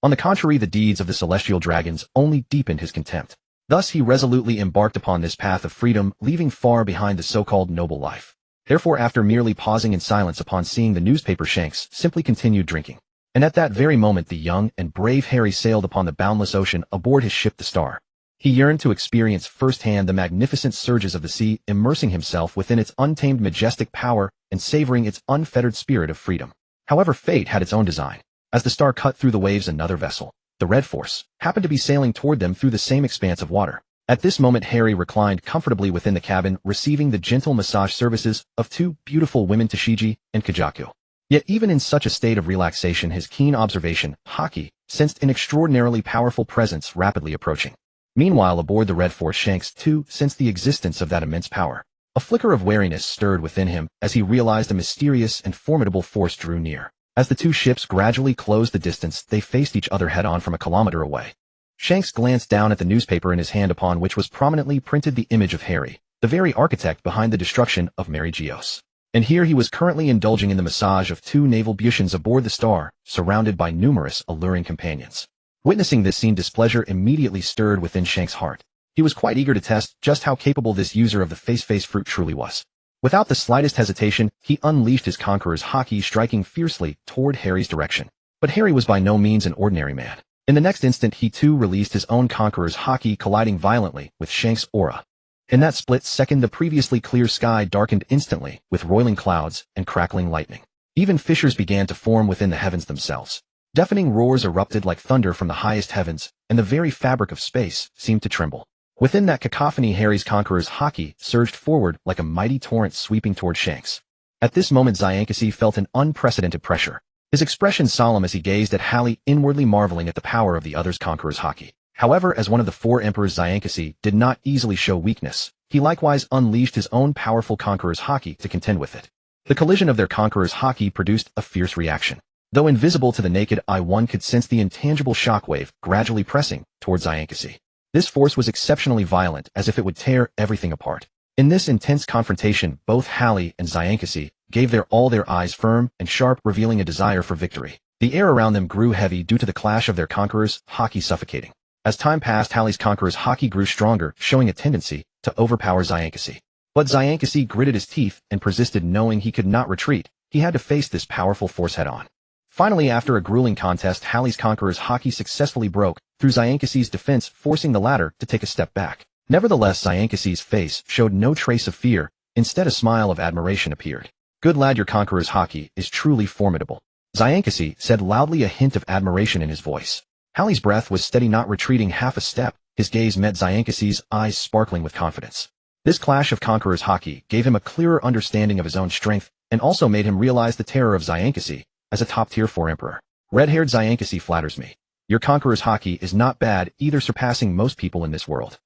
On the contrary, the deeds of the celestial dragons only deepened his contempt. Thus he resolutely embarked upon this path of freedom, leaving far behind the so-called noble life. Therefore, after merely pausing in silence upon seeing the newspaper, Shanks simply continued drinking. And at that very moment the young and brave Harry sailed upon the boundless ocean aboard his ship the Star. He yearned to experience firsthand the magnificent surges of the sea, immersing himself within its untamed majestic power and savoring its unfettered spirit of freedom. However, fate had its own design. As the Star cut through the waves, another vessel, the Red Force, happened to be sailing toward them through the same expanse of water. At this moment Harry reclined comfortably within the cabin, receiving the gentle massage services of two beautiful women, Tashigi and Kajaku. Yet even in such a state of relaxation, his keen observation, Haki, sensed an extraordinarily powerful presence rapidly approaching. Meanwhile, aboard the Red Force, Shanks too sensed the existence of that immense power. A flicker of wariness stirred within him as he realized a mysterious and formidable force drew near. As the two ships gradually closed the distance, they faced each other head-on from a kilometer away. Shanks glanced down at the newspaper in his hand, upon which was prominently printed the image of Harry, the very architect behind the destruction of Mary Geos. And here he was currently indulging in the massage of two naval Butians aboard the Star, surrounded by numerous alluring companions. Witnessing this scene, displeasure immediately stirred within Shanks' heart. He was quite eager to test just how capable this user of the face fruit truly was. Without the slightest hesitation, he unleashed his conqueror's Haki, striking fiercely toward Harry's direction. But Harry was by no means an ordinary man. In the next instant, he too released his own conqueror's Haki, colliding violently with Shanks' aura. In that split second, the previously clear sky darkened instantly with roiling clouds and crackling lightning. Even fissures began to form within the heavens themselves. Deafening roars erupted like thunder from the highest heavens, and the very fabric of space seemed to tremble. Within that cacophony, Harry's conqueror's Haki surged forward like a mighty torrent sweeping toward Shanks. At this moment, Zyankasi felt an unprecedented pressure, his expression solemn as he gazed at Hallie, inwardly marveling at the power of the other's conqueror's Haki. However, as one of the four emperors, Zyankasi did not easily show weakness. He likewise unleashed his own powerful conqueror's Haki to contend with it. The collision of their conqueror's Haki produced a fierce reaction. Though invisible to the naked eye, one could sense the intangible shockwave gradually pressing towards Zyankasi. This force was exceptionally violent, as if it would tear everything apart. In this intense confrontation, both Hallie and Zyankasi gave their all, their eyes firm and sharp, revealing a desire for victory. The air around them grew heavy due to the clash of their conquerors' Haki suffocating. As time passed, Hallie's conqueror's Haki grew stronger, showing a tendency to overpower Zyankasi. But Zyankasi gritted his teeth and persisted, knowing he could not retreat. He had to face this powerful force head-on. Finally, after a grueling contest, Hallie's conqueror's Haki successfully broke through Zyankasi's defense, forcing the latter to take a step back. Nevertheless, Zyankasi's face showed no trace of fear. Instead, a smile of admiration appeared. "Good lad, your conqueror's Haki is truly formidable," Zyankasi said loudly, a hint of admiration in his voice. Hallie's breath was steady, not retreating half a step. His gaze met Zyankasi's, eyes sparkling with confidence. This clash of conqueror's Haki gave him a clearer understanding of his own strength, and also made him realize the terror of Zyankasi as a top-tier 4 emperor. "Red-haired Zyankasi flatters me. Your conqueror's Haki is not bad either, surpassing most people in this world.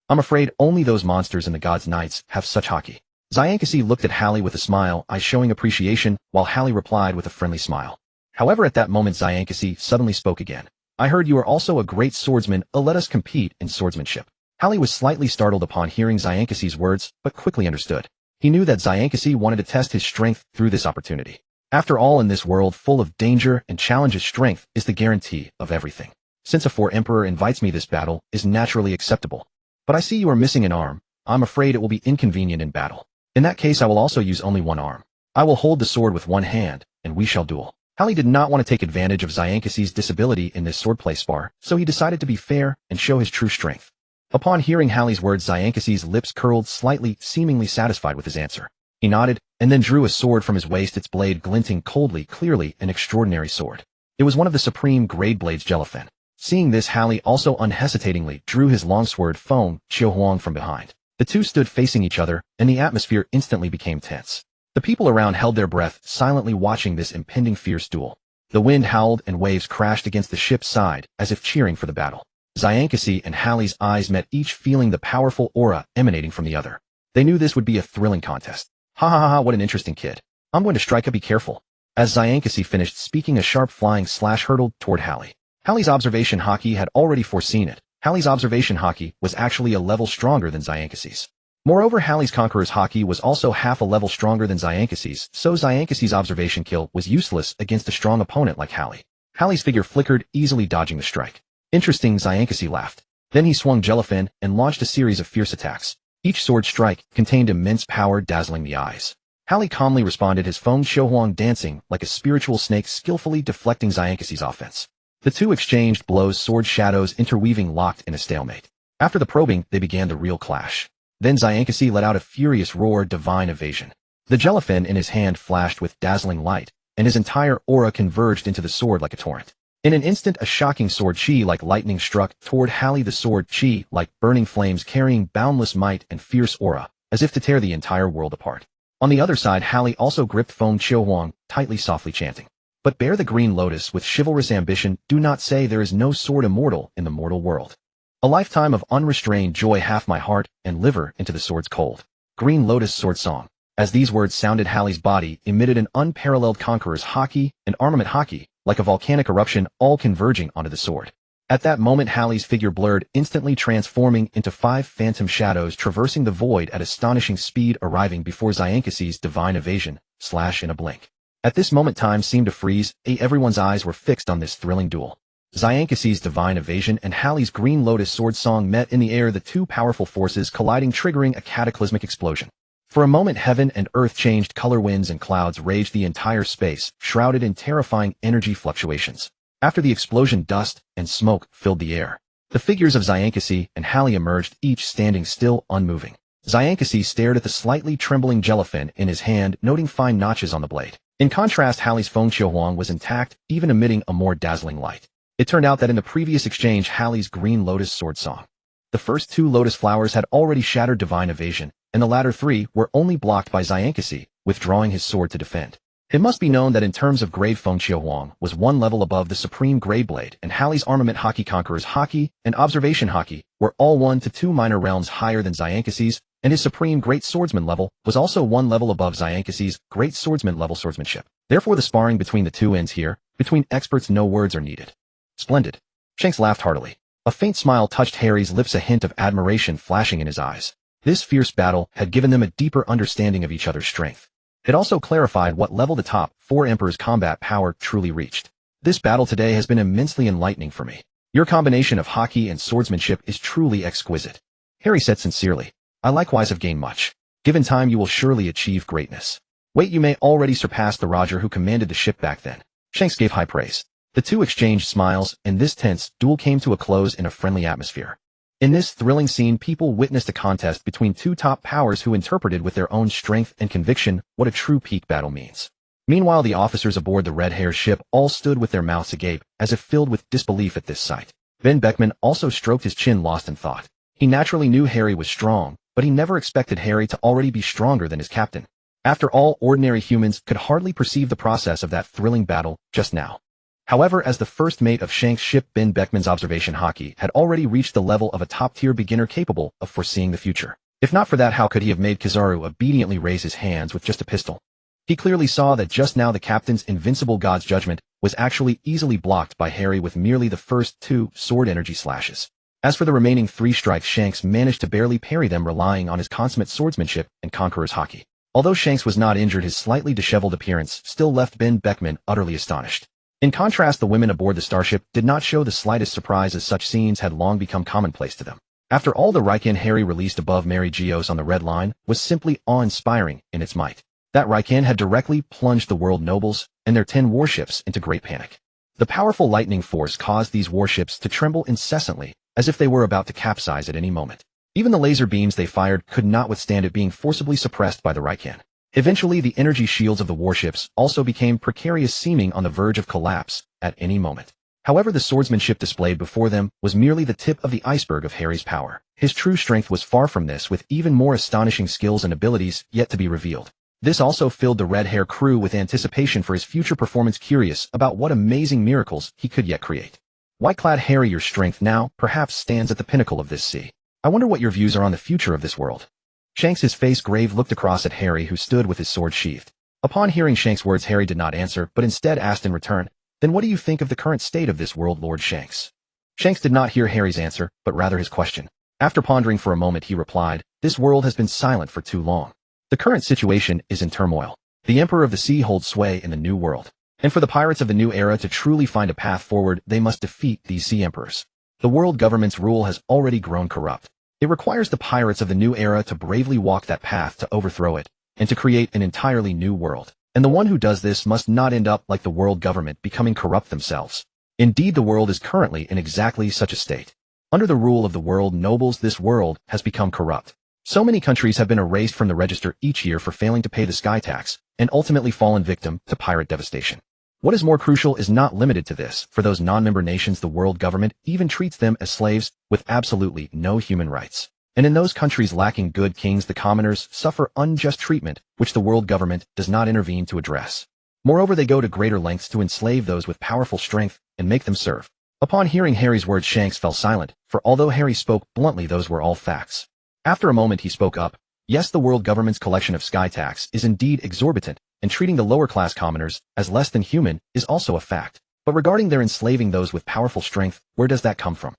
I'm afraid only those monsters in the God's Knights have such Haki." Zyankasi looked at Hallie with a smile, eyes showing appreciation, while Hallie replied with a friendly smile. However, at that moment, Zyankasi suddenly spoke again. "I heard you are also a great swordsman. Let us compete in swordsmanship." Hallie was slightly startled upon hearing Zyankasi's words, but quickly understood. He knew that Zyankasi wanted to test his strength through this opportunity. After all, in this world full of danger and challenges, strength is the guarantee of everything. Since a 4 emperor invites me, this battle is naturally acceptable. But I see you are missing an arm. I'm afraid it will be inconvenient in battle. In that case, I will also use only one arm. I will hold the sword with one hand, and we shall duel. Hallie did not want to take advantage of Zyankasi's disability in this swordplay spar, so he decided to be fair and show his true strength. Upon hearing Hallie's words, Zyankasi's lips curled slightly, seemingly satisfied with his answer. He nodded, and then drew a sword from his waist, its blade glinting coldly, clearly an extraordinary sword. It was one of the supreme grade blades, Jellyfin. Seeing this, Hallie also unhesitatingly drew his longsword Feng Chiuhuang from behind. The two stood facing each other, and the atmosphere instantly became tense. The people around held their breath, silently watching this impending fierce duel. The wind howled and waves crashed against the ship's side, as if cheering for the battle. Zyankasi and Hallie's eyes met, each feeling the powerful aura emanating from the other. They knew this would be a thrilling contest. Ha ha ha ha, what an interesting kid. I'm going to strike a, be careful. As Zyankasi finished speaking, a sharp flying slash hurtled toward Hallie. Hallie's observation Haki had already foreseen it. Hallie's observation Haki was actually a level stronger than Zyankasi's. Moreover, Hallie's Conqueror's Haki was also half a level stronger than Zyankasi's, so Zyankasi's observation kill was useless against a strong opponent like Hallie. Hallie's figure flickered, easily dodging the strike. Interesting, Zyankasi laughed. Then he swung Jellyfin and launched a series of fierce attacks. Each sword strike contained immense power, dazzling the eyes. Hallie calmly responded, his foamed Shohuang dancing like a spiritual snake, skillfully deflecting Zyankasi's offense. The two exchanged blows, sword shadows interweaving, locked in a stalemate. After the probing, they began the real clash. Then Zyankasi let out a furious roar, divine evasion. The Jellyfin in his hand flashed with dazzling light, and his entire aura converged into the sword like a torrent. In an instant, a shocking sword chi like lightning struck toward Hallie, the sword chi like burning flames, carrying boundless might and fierce aura, as if to tear the entire world apart. On the other side, Hallie also gripped foamed Shohuang, tightly, softly chanting. But bear the green lotus with chivalrous ambition, do not say there is no sword immortal in the mortal world. A lifetime of unrestrained joy, half my heart and liver into the sword's cold. Green Lotus Sword Song. As these words sounded, Hallie's body emitted an unparalleled Conqueror's Haki and armament Haki, like a volcanic eruption, all converging onto the sword. At that moment, Hallie's figure blurred, instantly transforming into 5 phantom shadows, traversing the void at astonishing speed, arriving before Zyankasi's divine evasion, slash in a blink. At this moment, time seemed to freeze, everyone's eyes were fixed on this thrilling duel. Zyankasi's divine evasion and Hallie's Green Lotus Sword Song met in the air, the two powerful forces colliding, triggering a cataclysmic explosion. For a moment, heaven and earth changed color, winds and clouds raged the entire space, shrouded in terrifying energy fluctuations. After the explosion, dust and smoke filled the air. The figures of Zyankasi and Hallie emerged, each standing still, unmoving. Zyankasi stared at the slightly trembling Jellyfin in his hand, noting fine notches on the blade. In contrast, Hallie's Feng Qiuhuang was intact, even emitting a more dazzling light. It turned out that in the previous exchange, Hallie's Green Lotus Sword Song, the first 2 lotus flowers had already shattered divine evasion, and the latter 3 were only blocked by Zyankasi, withdrawing his sword to defend. It must be known that in terms of grade, Feng Qiuhuang was 1 level above the Supreme Grade Blade, and Hallie's Armament Haki, Conqueror's Haki, and Observation Haki were all 1 to 2 minor realms higher than Zyankasi's, and his Supreme Great Swordsman level was also 1 level above Zyankasi's Great Swordsman level swordsmanship. Therefore, the sparring between the two ends here. Between experts, no words are needed. Splendid. Shanks laughed heartily. A faint smile touched Harry's lips, a hint of admiration flashing in his eyes. This fierce battle had given them a deeper understanding of each other's strength. It also clarified what level the top 4 Emperors' combat power truly reached. This battle today has been immensely enlightening for me. Your combination of Haki and swordsmanship is truly exquisite. Harry said sincerely. I likewise have gained much. Given time, you will surely achieve greatness. Wait, you may already surpass the Roger who commanded the ship back then. Shanks gave high praise. The two exchanged smiles, and this tense duel came to a close in a friendly atmosphere. In this thrilling scene, people witnessed a contest between 2 top powers who interpreted with their own strength and conviction what a true peak battle means. Meanwhile, the officers aboard the Red Hare ship all stood with their mouths agape, as if filled with disbelief at this sight. Ben Beckman also stroked his chin, lost in thought. He naturally knew Harry was strong, but he never expected Harry to already be stronger than his captain. After all, ordinary humans could hardly perceive the process of that thrilling battle just now. However, as the first mate of Shank's ship, Ben Beckman's observation Haki had already reached the level of a top-tier beginner capable of foreseeing the future. If not for that, how could he have made Kizaru obediently raise his hands with just a pistol? He clearly saw that just now the captain's invincible god's judgment was actually easily blocked by Harry with merely the first 2 sword energy slashes. As for the remaining 3 strikes, Shanks managed to barely parry them, relying on his consummate swordsmanship and Conqueror's Haki. Although Shanks was not injured, his slightly disheveled appearance still left Ben Beckman utterly astonished. In contrast, the women aboard the starship did not show the slightest surprise, as such scenes had long become commonplace to them. After all, the Raiken Harry released above Mary Geos on the Red Line was simply awe-inspiring in its might. That Raiken had directly plunged the world nobles and their 10 warships into great panic. The powerful lightning force caused these warships to tremble incessantly, as if they were about to capsize at any moment. Even the laser beams they fired could not withstand it, being forcibly suppressed by the Raiken. Eventually, the energy shields of the warships also became precarious, seeming on the verge of collapse at any moment. However, the swordsmanship displayed before them was merely the tip of the iceberg of Harry's power. His true strength was far from this, with even more astonishing skills and abilities yet to be revealed. This also filled the Red Hare crew with anticipation for his future performance, curious about what amazing miracles he could yet create. White-clad Harry, your strength now perhaps stands at the pinnacle of this sea. I wonder what your views are on the future of this world. Shanks, his face grave, looked across at Harry, who stood with his sword sheathed. Upon hearing Shanks' words, Harry did not answer, but instead asked in return, "Then what do you think of the current state of this world, Lord Shanks?" Shanks did not hear Harry's answer, but rather his question. After pondering for a moment, he replied, "This world has been silent for too long. The current situation is in turmoil. The Emperor of the Sea holds sway in the New World. And for the pirates of the New Era to truly find a path forward, they must defeat these Sea Emperors. The world government's rule has already grown corrupt. It requires the pirates of the New Era to bravely walk that path to overthrow it, and to create an entirely new world. And the one who does this must not end up like the world government, becoming corrupt themselves. Indeed, the world is currently in exactly such a state. Under the rule of the world nobles, this world has become corrupt. So many countries have been erased from the register each year for failing to pay the sky tax, and ultimately fallen victim to pirate devastation. What is more crucial is not limited to this. For those non-member nations, the world government even treats them as slaves with absolutely no human rights. And in those countries lacking good kings, the commoners suffer unjust treatment, which the world government does not intervene to address. Moreover, they go to greater lengths to enslave those with powerful strength and make them serve. Upon hearing Harry's words, Shanks fell silent, for although Harry spoke bluntly, those were all facts. After a moment, he spoke up. Yes, the world government's collection of sky tax is indeed exorbitant, and treating the lower-class commoners as less than human is also a fact. But regarding their enslaving those with powerful strength, where does that come from?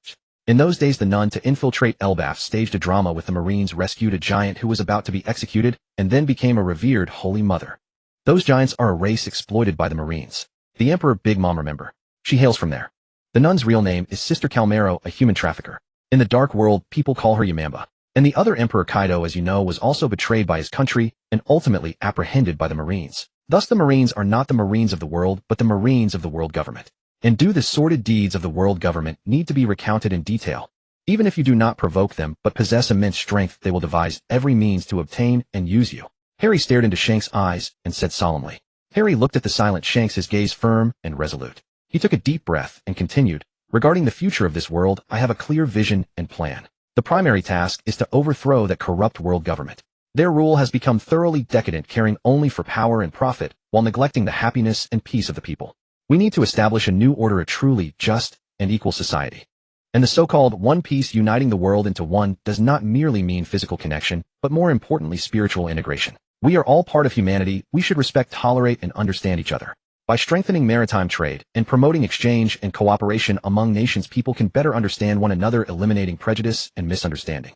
In those days, the nun to infiltrate Elbaf staged a drama with the Marines, rescued a giant who was about to be executed, and then became a revered holy mother. Those giants are a race exploited by the Marines. The Emperor Big Mom, remember? She hails from there. The nun's real name is Sister Calmero, a human trafficker. In the dark world, people call her Yamamba. And the other Emperor Kaido, as you know, was also betrayed by his country and ultimately apprehended by the Marines. Thus the Marines are not the Marines of the world, but the Marines of the world government. And do the sordid deeds of the world government need to be recounted in detail? Even if you do not provoke them, but possess immense strength, they will devise every means to obtain and use you. Harry stared into Shanks' eyes and said solemnly. Harry looked at the silent Shanks, his gaze firm and resolute. He took a deep breath and continued, "Regarding the future of this world, I have a clear vision and plan. The primary task is to overthrow that corrupt world government. Their rule has become thoroughly decadent, caring only for power and profit, while neglecting the happiness and peace of the people. We need to establish a new order, a truly just and equal society. And the so-called One Piece, uniting the world into one, does not merely mean physical connection, but more importantly spiritual integration. We are all part of humanity. We should respect, tolerate, and understand each other. By strengthening maritime trade and promoting exchange and cooperation among nations, people can better understand one another, eliminating prejudice and misunderstanding.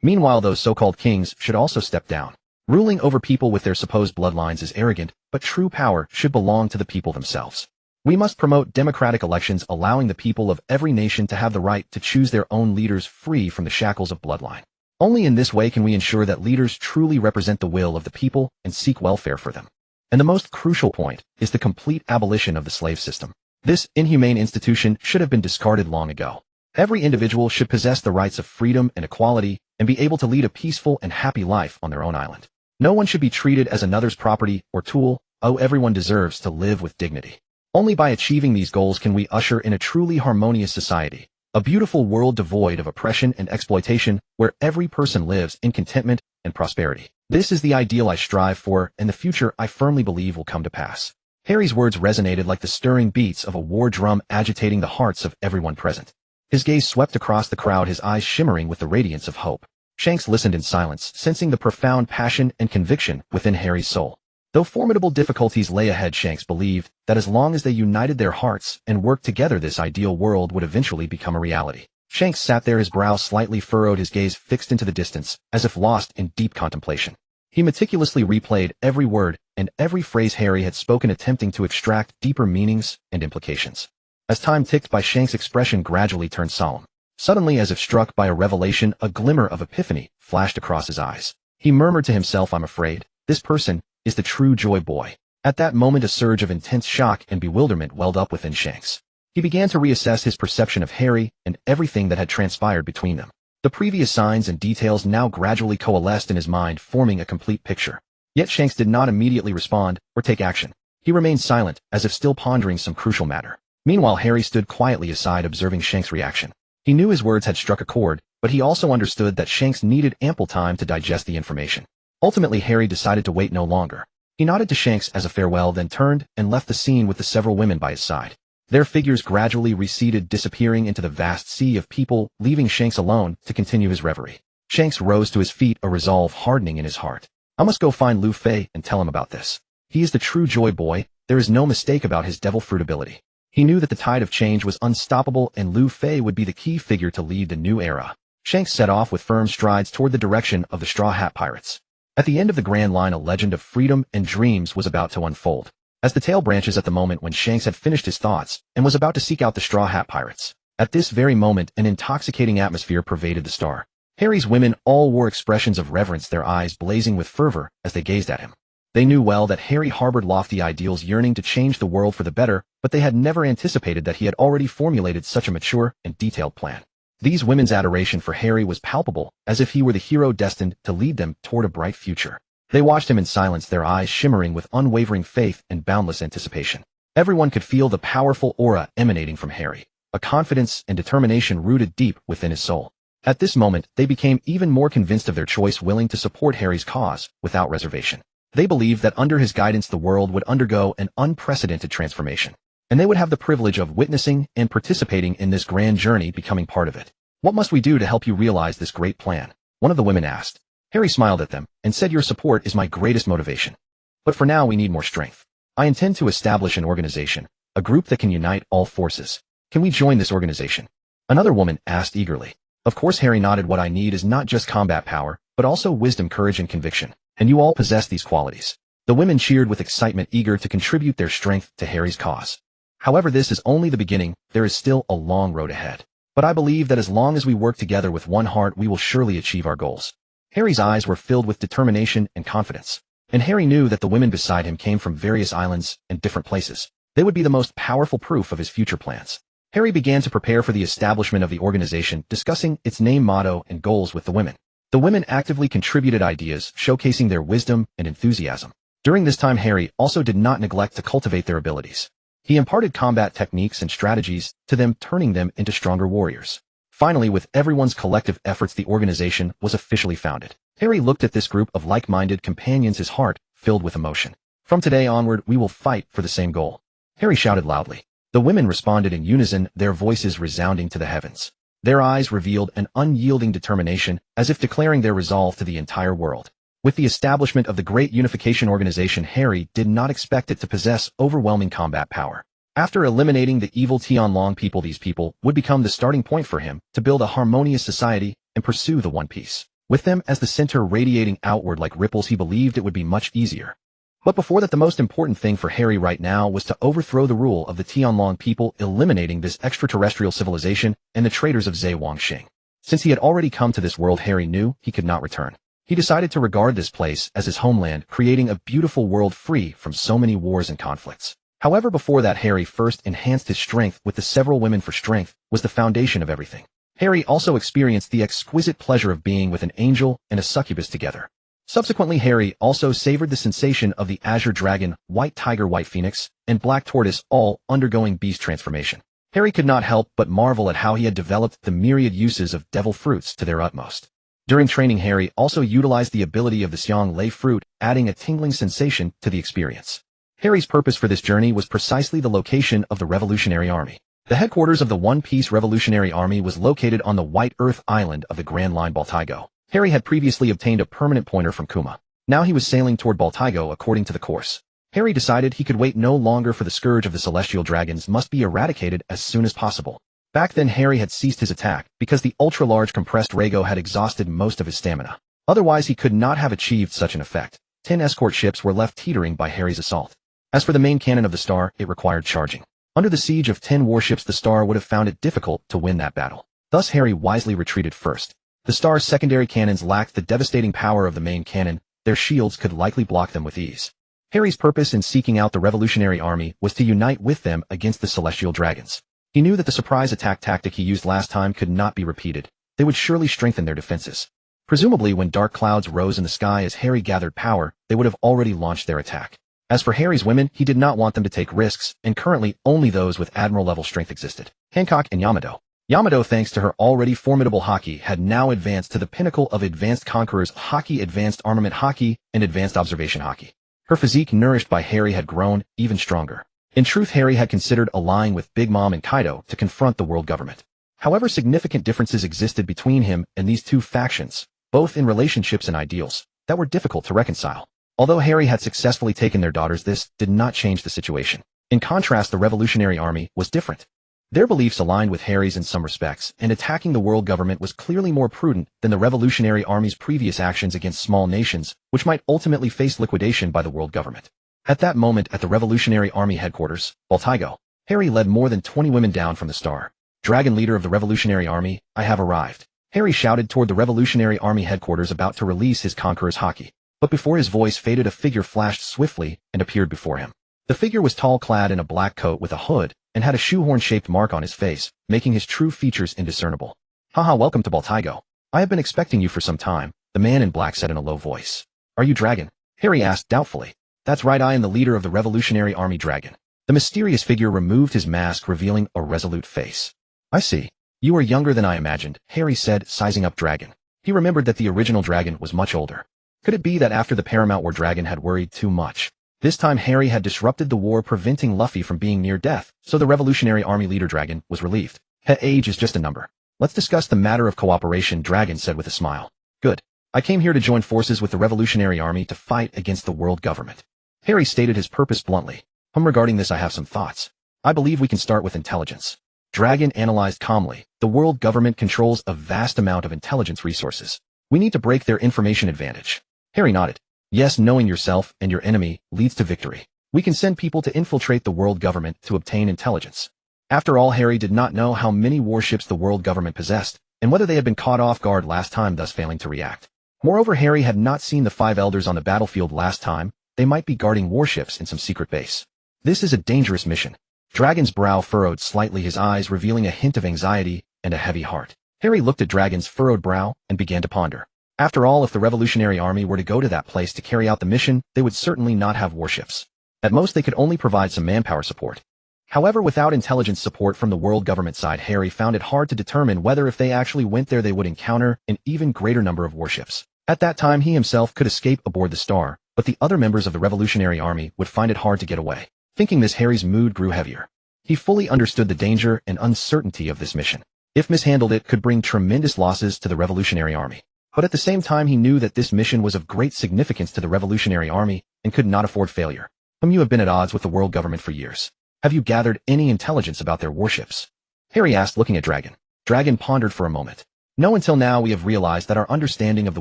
Meanwhile, those so-called kings should also step down. Ruling over people with their supposed bloodlines is arrogant, but true power should belong to the people themselves. We must promote democratic elections, allowing the people of every nation to have the right to choose their own leaders free from the shackles of bloodline. Only in this way can we ensure that leaders truly represent the will of the people and seek welfare for them. And the most crucial point is the complete abolition of the slave system. This inhumane institution should have been discarded long ago. Every individual should possess the rights of freedom and equality and be able to lead a peaceful and happy life on their own island. No one should be treated as another's property or tool. Everyone deserves to live with dignity. Only by achieving these goals can we usher in a truly harmonious society, a beautiful world devoid of oppression and exploitation, where every person lives in contentment and prosperity. This is the ideal I strive for, and the future I firmly believe will come to pass." Harry's words resonated like the stirring beats of a war drum, agitating the hearts of everyone present. His gaze swept across the crowd, his eyes shimmering with the radiance of hope. Shanks listened in silence, sensing the profound passion and conviction within Harry's soul. Though formidable difficulties lay ahead, Shanks believed that as long as they united their hearts and worked together, this ideal world would eventually become a reality. Shanks sat there, his brow slightly furrowed, his gaze fixed into the distance, as if lost in deep contemplation. He meticulously replayed every word and every phrase Harry had spoken, attempting to extract deeper meanings and implications. As time ticked by, Shanks' expression gradually turned solemn. Suddenly, as if struck by a revelation, a glimmer of epiphany flashed across his eyes. He murmured to himself, "I'm afraid this person is the true Joy Boy." At that moment, a surge of intense shock and bewilderment welled up within Shanks. He began to reassess his perception of Harry and everything that had transpired between them. The previous signs and details now gradually coalesced in his mind, forming a complete picture. Yet Shanks did not immediately respond or take action. He remained silent, as if still pondering some crucial matter. Meanwhile, Harry stood quietly aside, observing Shanks' reaction. He knew his words had struck a chord, but he also understood that Shanks needed ample time to digest the information. Ultimately, Harry decided to wait no longer. He nodded to Shanks as a farewell, then turned and left the scene with the several women by his side. Their figures gradually receded, disappearing into the vast sea of people, leaving Shanks alone to continue his reverie. Shanks rose to his feet, a resolve hardening in his heart. I must go find Lu Fei and tell him about this. He is the true Joy Boy, there is no mistake about his devil fruit ability. He knew that the tide of change was unstoppable and Lu Fei would be the key figure to lead the new era. Shanks set off with firm strides toward the direction of the Straw Hat Pirates. At the end of the Grand Line, a legend of freedom and dreams was about to unfold. As the tale branches at the moment when Shanks had finished his thoughts and was about to seek out the Straw Hat Pirates. At this very moment, an intoxicating atmosphere pervaded the star. Harry's women all wore expressions of reverence, their eyes blazing with fervor as they gazed at him. They knew well that Harry harbored lofty ideals, yearning to change the world for the better, but they had never anticipated that he had already formulated such a mature and detailed plan. These women's adoration for Harry was palpable, as if he were the hero destined to lead them toward a bright future. They watched him in silence, their eyes shimmering with unwavering faith and boundless anticipation. Everyone could feel the powerful aura emanating from Harry, a confidence and determination rooted deep within his soul. At this moment, they became even more convinced of their choice, willing to support Harry's cause without reservation. They believed that under his guidance the world would undergo an unprecedented transformation, and they would have the privilege of witnessing and participating in this grand journey, becoming part of it. What must we do to help you realize this great plan? One of the women asked. Harry smiled at them and said, your support is my greatest motivation. But for now we need more strength. I intend to establish an organization, a group that can unite all forces. Can we join this organization? Another woman asked eagerly. Of course, Harry nodded. What I need is not just combat power, but also wisdom, courage, and conviction. And you all possess these qualities. The women cheered with excitement, eager to contribute their strength to Harry's cause. However, this is only the beginning. There is still a long road ahead. But I believe that as long as we work together with one heart, we will surely achieve our goals. Harry's eyes were filled with determination and confidence. And Harry knew that the women beside him came from various islands and different places. They would be the most powerful proof of his future plans. Harry began to prepare for the establishment of the organization, discussing its name, motto, and goals with the women. The women actively contributed ideas, showcasing their wisdom and enthusiasm. During this time, Harry also did not neglect to cultivate their abilities. He imparted combat techniques and strategies to them, turning them into stronger warriors. Finally, with everyone's collective efforts, the organization was officially founded. Harry looked at this group of like-minded companions, his heart filled with emotion. From today onward, we will fight for the same goal. Harry shouted loudly. The women responded in unison, their voices resounding to the heavens. Their eyes revealed an unyielding determination, as if declaring their resolve to the entire world. With the establishment of the Great Unification Organization, Harry did not expect it to possess overwhelming combat power. After eliminating the evil Tianlong people, these people would become the starting point for him to build a harmonious society and pursue the One Piece. With them as the center radiating outward like ripples, he believed it would be much easier. But before that, the most important thing for Harry right now was to overthrow the rule of the Tianlong people, eliminating this extraterrestrial civilization and the traitors of Zhe Wangxing. Since he had already come to this world, Harry knew he could not return. He decided to regard this place as his homeland, creating a beautiful world free from so many wars and conflicts. However, before that, Harry first enhanced his strength with the several women, for strength was the foundation of everything. Harry also experienced the exquisite pleasure of being with an angel and a succubus together. Subsequently, Harry also savored the sensation of the Azure Dragon, White Tiger, White Phoenix, and Black Tortoise all undergoing beast transformation. Harry could not help but marvel at how he had developed the myriad uses of devil fruits to their utmost. During training, Harry also utilized the ability of the Xiang Lei fruit, adding a tingling sensation to the experience. Harry's purpose for this journey was precisely the location of the Revolutionary Army. The headquarters of the One Piece Revolutionary Army was located on the White Earth Island of the Grand Line Baltigo. Harry had previously obtained a permanent pointer from Kuma. Now he was sailing toward Baltigo according to the course. Harry decided he could wait no longer, for the scourge of the celestial dragons must be eradicated as soon as possible. Back then, Harry had ceased his attack because the ultra-large compressed Rago had exhausted most of his stamina. Otherwise, he could not have achieved such an effect. 10 escort ships were left teetering by Harry's assault. As for the main cannon of the Star, it required charging. Under the siege of 10 warships, the Star would have found it difficult to win that battle. Thus, Harry wisely retreated first. The Star's secondary cannons lacked the devastating power of the main cannon. Their shields could likely block them with ease. Harry's purpose in seeking out the Revolutionary Army was to unite with them against the celestial dragons. He knew that the surprise attack tactic he used last time could not be repeated. They would surely strengthen their defenses. Presumably, when dark clouds rose in the sky as Harry gathered power, they would have already launched their attack. As for Harry's women, he did not want them to take risks, and currently only those with admiral-level strength existed. Hancock and Yamato. Yamato, thanks to her already formidable Haki, had now advanced to the pinnacle of advanced conquerors: Haki, advanced armament Haki, and advanced observation Haki. Her physique, nourished by Harry, had grown even stronger. In truth, Harry had considered allying with Big Mom and Kaido to confront the world government. However, significant differences existed between him and these two factions, both in relationships and ideals, that were difficult to reconcile. Although Harry had successfully taken their daughters, this did not change the situation. In contrast, the Revolutionary Army was different. Their beliefs aligned with Harry's in some respects, and attacking the world government was clearly more prudent than the Revolutionary Army's previous actions against small nations, which might ultimately face liquidation by the world government. At that moment, at the Revolutionary Army headquarters, Baltigo, Harry led more than 20 women down from the Star Dragon, leader of the Revolutionary Army. I have arrived. Harry shouted toward the Revolutionary Army headquarters, about to release his conqueror's Haki. But before his voice faded, a figure flashed swiftly and appeared before him. The figure was tall, clad in a black coat with a hood, and had a shoehorn-shaped mark on his face, making his true features indiscernible. Haha, welcome to Baltigo. I have been expecting you for some time, the man in black said in a low voice. Are you Dragon? Harry asked doubtfully. That's right, I am the leader of the Revolutionary Army, Dragon. The mysterious figure removed his mask, revealing a resolute face. I see. You are younger than I imagined, Harry said, sizing up Dragon. He remembered that the original Dragon was much older. Could it be that after the Paramount War, Dragon had worried too much? This time Harry had disrupted the war, preventing Luffy from being near death, so the Revolutionary Army leader Dragon was relieved. Age is just a number. Let's discuss the matter of cooperation, Dragon said with a smile. Good. I came here to join forces with the Revolutionary Army to fight against the world government. Harry stated his purpose bluntly. Regarding this, I have some thoughts. I believe we can start with intelligence. Dragon analyzed calmly. The world government controls a vast amount of intelligence resources. We need to break their information advantage. Harry nodded. Yes, knowing yourself and your enemy leads to victory. We can send people to infiltrate the world government to obtain intelligence. After all, Harry did not know how many warships the world government possessed, and whether they had been caught off guard last time, thus failing to react. Moreover, Harry had not seen the 5 elders on the battlefield last time. They might be guarding warships in some secret base. This is a dangerous mission. Dragon's brow furrowed slightly, his eyes revealing a hint of anxiety and a heavy heart. Harry looked at Dragon's furrowed brow and began to ponder. After all, if the Revolutionary Army were to go to that place to carry out the mission, they would certainly not have warships. At most, they could only provide some manpower support. However, without intelligence support from the world government side, Harry found it hard to determine whether if they actually went there they would encounter an even greater number of warships. At that time, he himself could escape aboard the Star, but the other members of the Revolutionary Army would find it hard to get away. Thinking this, Harry's mood grew heavier. He fully understood the danger and uncertainty of this mission. If mishandled, it could bring tremendous losses to the Revolutionary Army. But at the same time, he knew that this mission was of great significance to the Revolutionary Army and could not afford failure. You have been at odds with the world government for years. Have you gathered any intelligence about their warships? Harry asked, looking at Dragon. Dragon pondered for a moment. No, until now we have realized that our understanding of the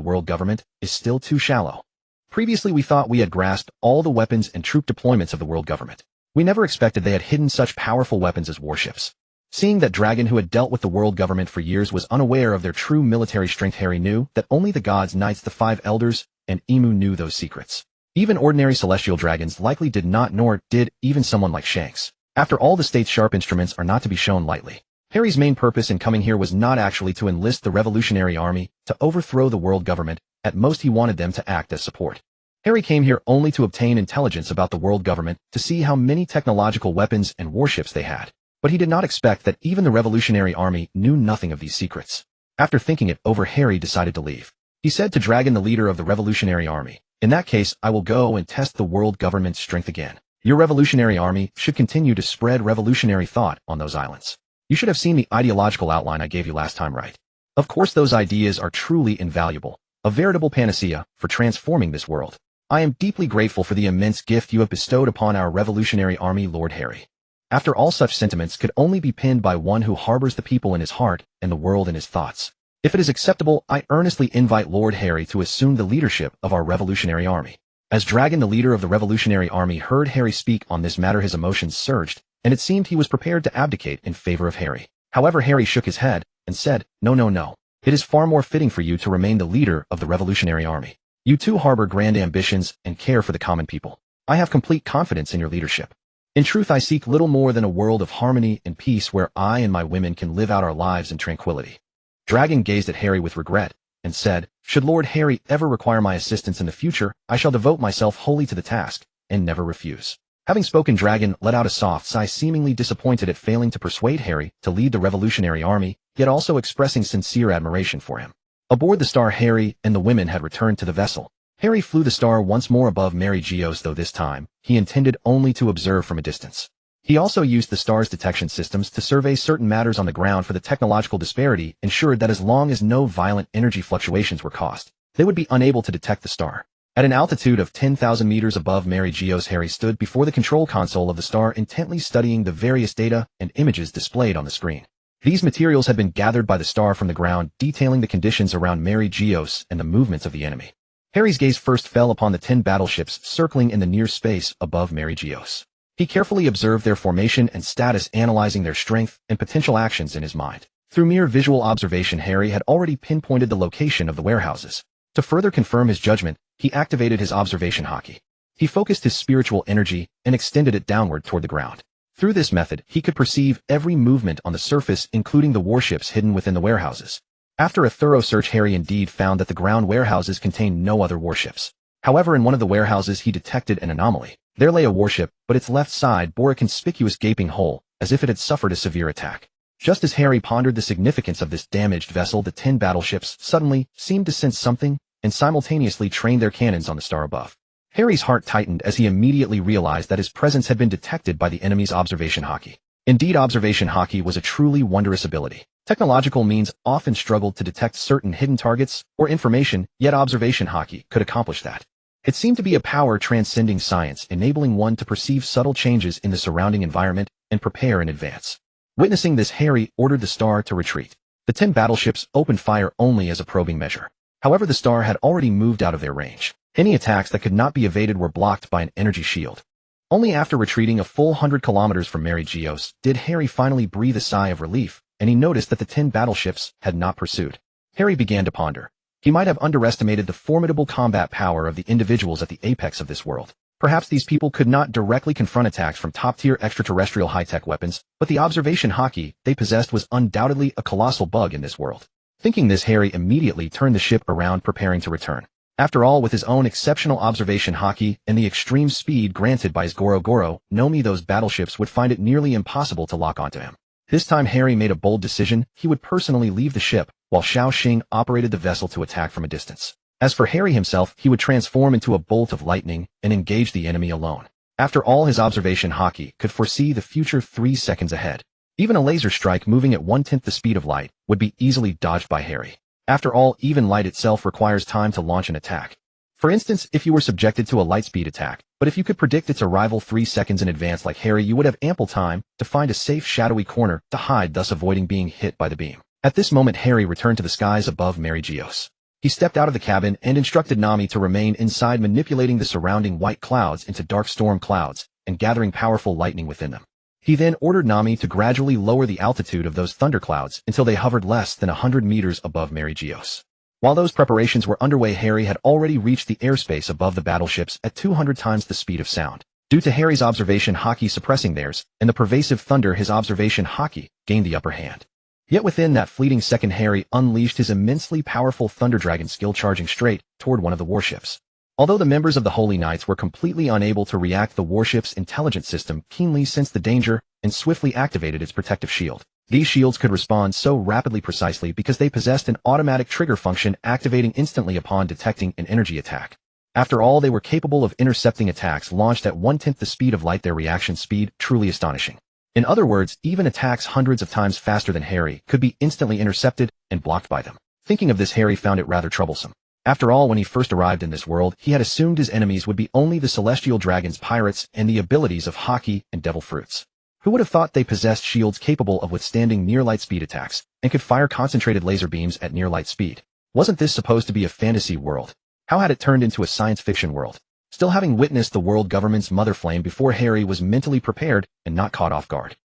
world government is still too shallow. Previously, we thought we had grasped all the weapons and troop deployments of the world government. We never expected they had hidden such powerful weapons as warships. Seeing that Dragon, who had dealt with the world government for years, was unaware of their true military strength, Harry knew that only the gods, knights, the 5 elders, and Emu knew those secrets. Even ordinary celestial dragons likely did not, nor did even someone like Shanks. After all, the state's sharp instruments are not to be shown lightly. Harry's main purpose in coming here was not actually to enlist the Revolutionary Army to overthrow the world government. At most, he wanted them to act as support. Harry came here only to obtain intelligence about the world government, to see how many technological weapons and warships they had. But he did not expect that even the Revolutionary Army knew nothing of these secrets. After thinking it over, Harry decided to leave. He said to Dragon, the leader of the Revolutionary Army, "In that case, I will go and test the world government's strength again. Your Revolutionary Army should continue to spread revolutionary thought on those islands. You should have seen the ideological outline I gave you last time, right? Of course, those ideas are truly invaluable, a veritable panacea for transforming this world. I am deeply grateful for the immense gift you have bestowed upon our Revolutionary Army, Lord Harry. After all, such sentiments could only be penned by one who harbors the people in his heart and the world in his thoughts. If it is acceptable, I earnestly invite Lord Harry to assume the leadership of our Revolutionary Army." As Dragon, the leader of the Revolutionary Army, heard Harry speak on this matter, his emotions surged, and it seemed he was prepared to abdicate in favor of Harry. However, Harry shook his head and said, No. It is far more fitting for you to remain the leader of the Revolutionary Army. You too harbor grand ambitions and care for the common people. I have complete confidence in your leadership. In truth, I seek little more than a world of harmony and peace where I and my women can live out our lives in tranquility." Dragon gazed at Harry with regret and said, "Should Lord Harry ever require my assistance in the future, I shall devote myself wholly to the task and never refuse." Having spoken, Dragon let out a soft sigh, seemingly disappointed at failing to persuade Harry to lead the Revolutionary Army, yet also expressing sincere admiration for him. Aboard the Star, Harry and the women had returned to the vessel. Harry flew the Star once more above Mary Geo's, though this time he intended only to observe from a distance. He also used the star's detection systems to survey certain matters on the ground for the technological disparity, ensured that as long as no violent energy fluctuations were caused, they would be unable to detect the star. At an altitude of 10,000 meters above Mary Geo's, Harry stood before the control console of the star, intently studying the various data and images displayed on the screen. These materials had been gathered by the star from the ground, detailing the conditions around Mary Geos and the movements of the enemy. Harry's gaze first fell upon the 10 battleships circling in the near space above Mary Geos. He carefully observed their formation and status, analyzing their strength and potential actions in his mind. Through mere visual observation, Harry had already pinpointed the location of the warehouses. To further confirm his judgment, he activated his observation Haki. He focused his spiritual energy and extended it downward toward the ground. Through this method, he could perceive every movement on the surface, including the warships hidden within the warehouses. After a thorough search, Harry indeed found that the ground warehouses contained no other warships. However, in one of the warehouses he detected an anomaly. There lay a warship, but its left side bore a conspicuous gaping hole, as if it had suffered a severe attack. Just as Harry pondered the significance of this damaged vessel, the 10 battleships suddenly seemed to sense something and simultaneously trained their cannons on the star above. Harry's heart tightened as he immediately realized that his presence had been detected by the enemy's observation Haki. Indeed, observation Haki was a truly wondrous ability. Technological means often struggled to detect certain hidden targets or information, yet observation Haki could accomplish that. It seemed to be a power transcending science, enabling one to perceive subtle changes in the surrounding environment and prepare in advance. Witnessing this, Harry ordered the star to retreat. The 10 battleships opened fire only as a probing measure. However, the star had already moved out of their range. Any attacks that could not be evaded were blocked by an energy shield. Only after retreating a full 100 kilometers from Mary Geos did Harry finally breathe a sigh of relief, and he noticed that the 10 battleships had not pursued. Harry began to ponder. He might have underestimated the formidable combat power of the individuals at the apex of this world. Perhaps these people could not directly confront attacks from top-tier extraterrestrial high-tech weapons, but the observation Haki they possessed was undoubtedly a colossal bug in this world. Thinking this, Harry immediately turned the ship around, preparing to return. After all, with his own exceptional observation Haki and the extreme speed granted by his Goro, Nami, those battleships would find it nearly impossible to lock onto him. This time Harry made a bold decision. He would personally leave the ship, while Xiao Xing operated the vessel to attack from a distance. As for Harry himself, he would transform into a bolt of lightning and engage the enemy alone. After all, his observation Haki could foresee the future 3 seconds ahead. Even a laser strike moving at 1/10 the speed of light would be easily dodged by Harry. After all, even light itself requires time to launch an attack. For instance, if you were subjected to a light-speed attack, but if you could predict its arrival 3 seconds in advance like Harry, you would have ample time to find a safe, shadowy corner to hide, thus avoiding being hit by the beam. At this moment, Harry returned to the skies above Mary Geos. He stepped out of the cabin and instructed Nami to remain inside, manipulating the surrounding white clouds into dark storm clouds and gathering powerful lightning within them. He then ordered Nami to gradually lower the altitude of those thunderclouds until they hovered less than 100 meters above Mary Geos. While those preparations were underway, Harry had already reached the airspace above the battleships at 200 times the speed of sound. Due to Harry's observation Haki suppressing theirs and the pervasive thunder, his observation Haki gained the upper hand. Yet within that fleeting second, Harry unleashed his immensely powerful Thunder Dragon skill, charging straight toward one of the warships. Although the members of the Holy Knights were completely unable to react, the warship's intelligence system keenly sensed the danger and swiftly activated its protective shield. These shields could respond so rapidly precisely because they possessed an automatic trigger function, activating instantly upon detecting an energy attack. After all, they were capable of intercepting attacks launched at 1/10 the speed of light, their reaction speed truly astonishing. In other words, even attacks hundreds of times faster than Harry could be instantly intercepted and blocked by them. Thinking of this, Harry found it rather troublesome. After all, when he first arrived in this world, he had assumed his enemies would be only the celestial dragons, pirates, and the abilities of Haki and devil fruits. Who would have thought they possessed shields capable of withstanding near-light speed attacks and could fire concentrated laser beams at near-light speed? Wasn't this supposed to be a fantasy world? How had it turned into a science fiction world? Still, having witnessed the world government's mother flame before, Harry was mentally prepared and not caught off guard.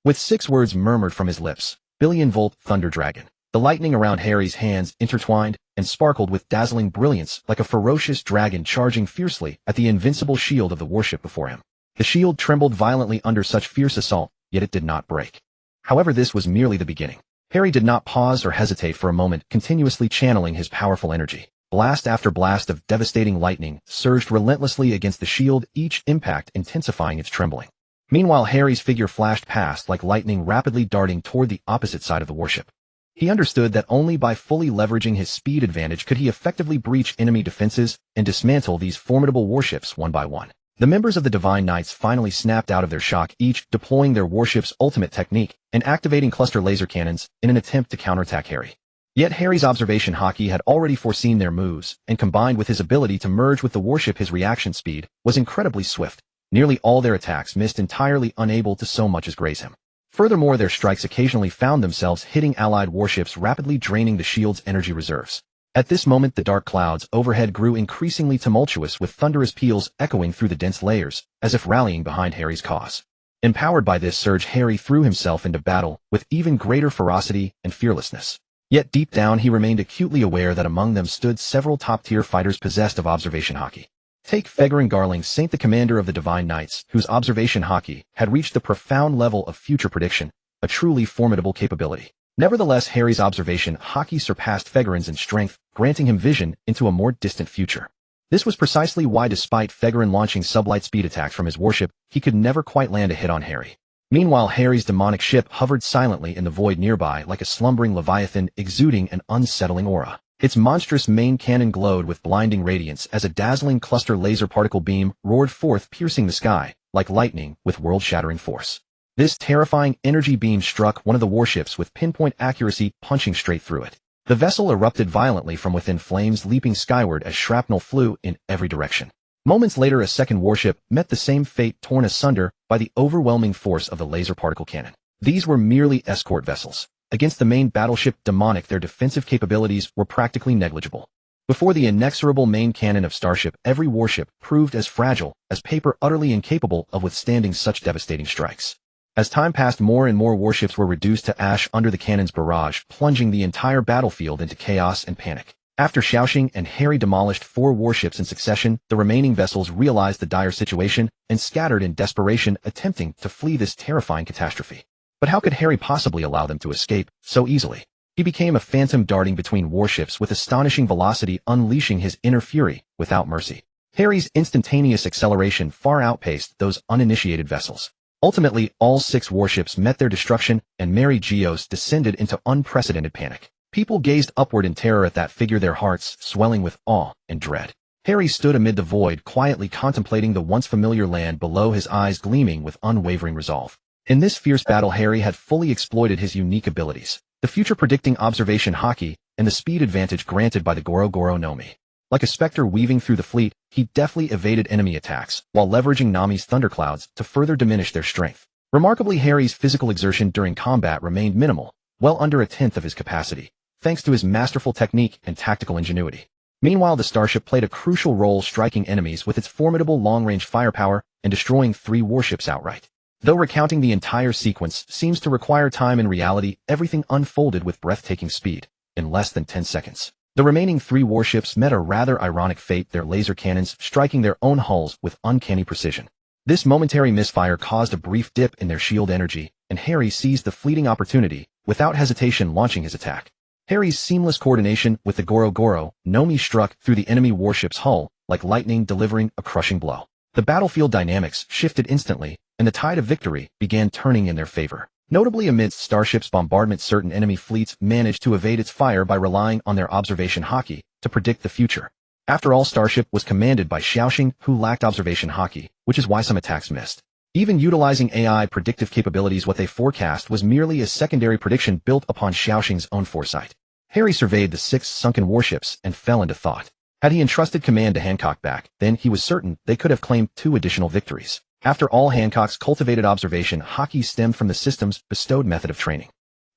With 6 words murmured from his lips, billion-volt Thunder Dragon. The lightning around Harry's hands intertwined and sparkled with dazzling brilliance like a ferocious dragon charging fiercely at the invincible shield of the warship before him. The shield trembled violently under such fierce assault, yet it did not break. However, this was merely the beginning. Harry did not pause or hesitate for a moment, continuously channeling his powerful energy. Blast after blast of devastating lightning surged relentlessly against the shield, each impact intensifying its trembling. Meanwhile, Harry's figure flashed past like lightning, rapidly darting toward the opposite side of the warship. He understood that only by fully leveraging his speed advantage could he effectively breach enemy defenses and dismantle these formidable warships one by one. The members of the Divine Knights finally snapped out of their shock, each deploying their warship's ultimate technique and activating cluster laser cannons in an attempt to counterattack Harry. Yet Harry's observation Haki had already foreseen their moves, and combined with his ability to merge with the warship, his reaction speed was incredibly swift. Nearly all their attacks missed, entirely unable to so much as graze him. Furthermore, their strikes occasionally found themselves hitting allied warships, rapidly draining the shield's energy reserves. At this moment, the dark clouds overhead grew increasingly tumultuous, with thunderous peals echoing through the dense layers, as if rallying behind Harry's cause. Empowered by this surge, Harry threw himself into battle with even greater ferocity and fearlessness. Yet deep down, he remained acutely aware that among them stood several top-tier fighters possessed of observation Haki. Take Fegarin Garling Saint, the commander of the Divine Knights, whose observation Haki had reached the profound level of future prediction, a truly formidable capability. Nevertheless, Harry's observation Haki surpassed Fegarin's in strength, granting him vision into a more distant future. This was precisely why, despite Fegarin launching sublight speed attacks from his warship, he could never quite land a hit on Harry. Meanwhile, Harry's demonic ship hovered silently in the void nearby, like a slumbering leviathan exuding an unsettling aura. Its monstrous main cannon glowed with blinding radiance as a dazzling cluster laser particle beam roared forth, piercing the sky like lightning with world-shattering force. This terrifying energy beam struck one of the warships with pinpoint accuracy, punching straight through it. The vessel erupted violently from within, flames leaping skyward as shrapnel flew in every direction. Moments later, a second warship met the same fate, torn asunder by the overwhelming force of the laser particle cannon. These were merely escort vessels. Against the main battleship Demonic, their defensive capabilities were practically negligible. Before the inexorable main cannon of Starship, every warship proved as fragile as paper, utterly incapable of withstanding such devastating strikes. As time passed, more and more warships were reduced to ash under the cannon's barrage, plunging the entire battlefield into chaos and panic. After Xiaoxing and Harry demolished 4 warships in succession, the remaining vessels realized the dire situation and scattered in desperation, attempting to flee this terrifying catastrophe. But how could Harry possibly allow them to escape so easily? He became a phantom darting between warships with astonishing velocity, unleashing his inner fury without mercy. Harry's instantaneous acceleration far outpaced those uninitiated vessels. Ultimately, all 6 warships met their destruction, and Mary Geos descended into unprecedented panic. People gazed upward in terror at that figure, their hearts swelling with awe and dread. Harry stood amid the void, quietly contemplating the once familiar land below, his eyes gleaming with unwavering resolve. In this fierce battle, Harry had fully exploited his unique abilities, the future-predicting observation Haki, and the speed advantage granted by the Goro Goro Nomi. Like a specter weaving through the fleet, he deftly evaded enemy attacks, while leveraging Nami's thunderclouds to further diminish their strength. Remarkably, Harry's physical exertion during combat remained minimal, well under a tenth of his capacity, thanks to his masterful technique and tactical ingenuity. Meanwhile, the Starship played a crucial role, striking enemies with its formidable long-range firepower and destroying 3 warships outright. Though recounting the entire sequence seems to require time, in reality, everything unfolded with breathtaking speed, in less than 10 seconds. The remaining 3 warships met a rather ironic fate, their laser cannons striking their own hulls with uncanny precision. This momentary misfire caused a brief dip in their shield energy, and Harry seized the fleeting opportunity, without hesitation launching his attack. Harry's seamless coordination with the Goro Goro Nomi struck through the enemy warship's hull like lightning, delivering a crushing blow. The battlefield dynamics shifted instantly, and the tide of victory began turning in their favor. Notably, amidst Starship's bombardment, certain enemy fleets managed to evade its fire by relying on their observation Haki to predict the future. After all, Starship was commanded by Xiaoxing, who lacked observation Haki, which is why some attacks missed. Even utilizing AI predictive capabilities, what they forecast was merely a secondary prediction built upon Xiaoxing's own foresight. Harry surveyed the 6 sunken warships and fell into thought. Had he entrusted command to Hancock back, then he was certain they could have claimed 2 additional victories. After all, Hancock's cultivated observation Haki stemmed from the system's bestowed method of training.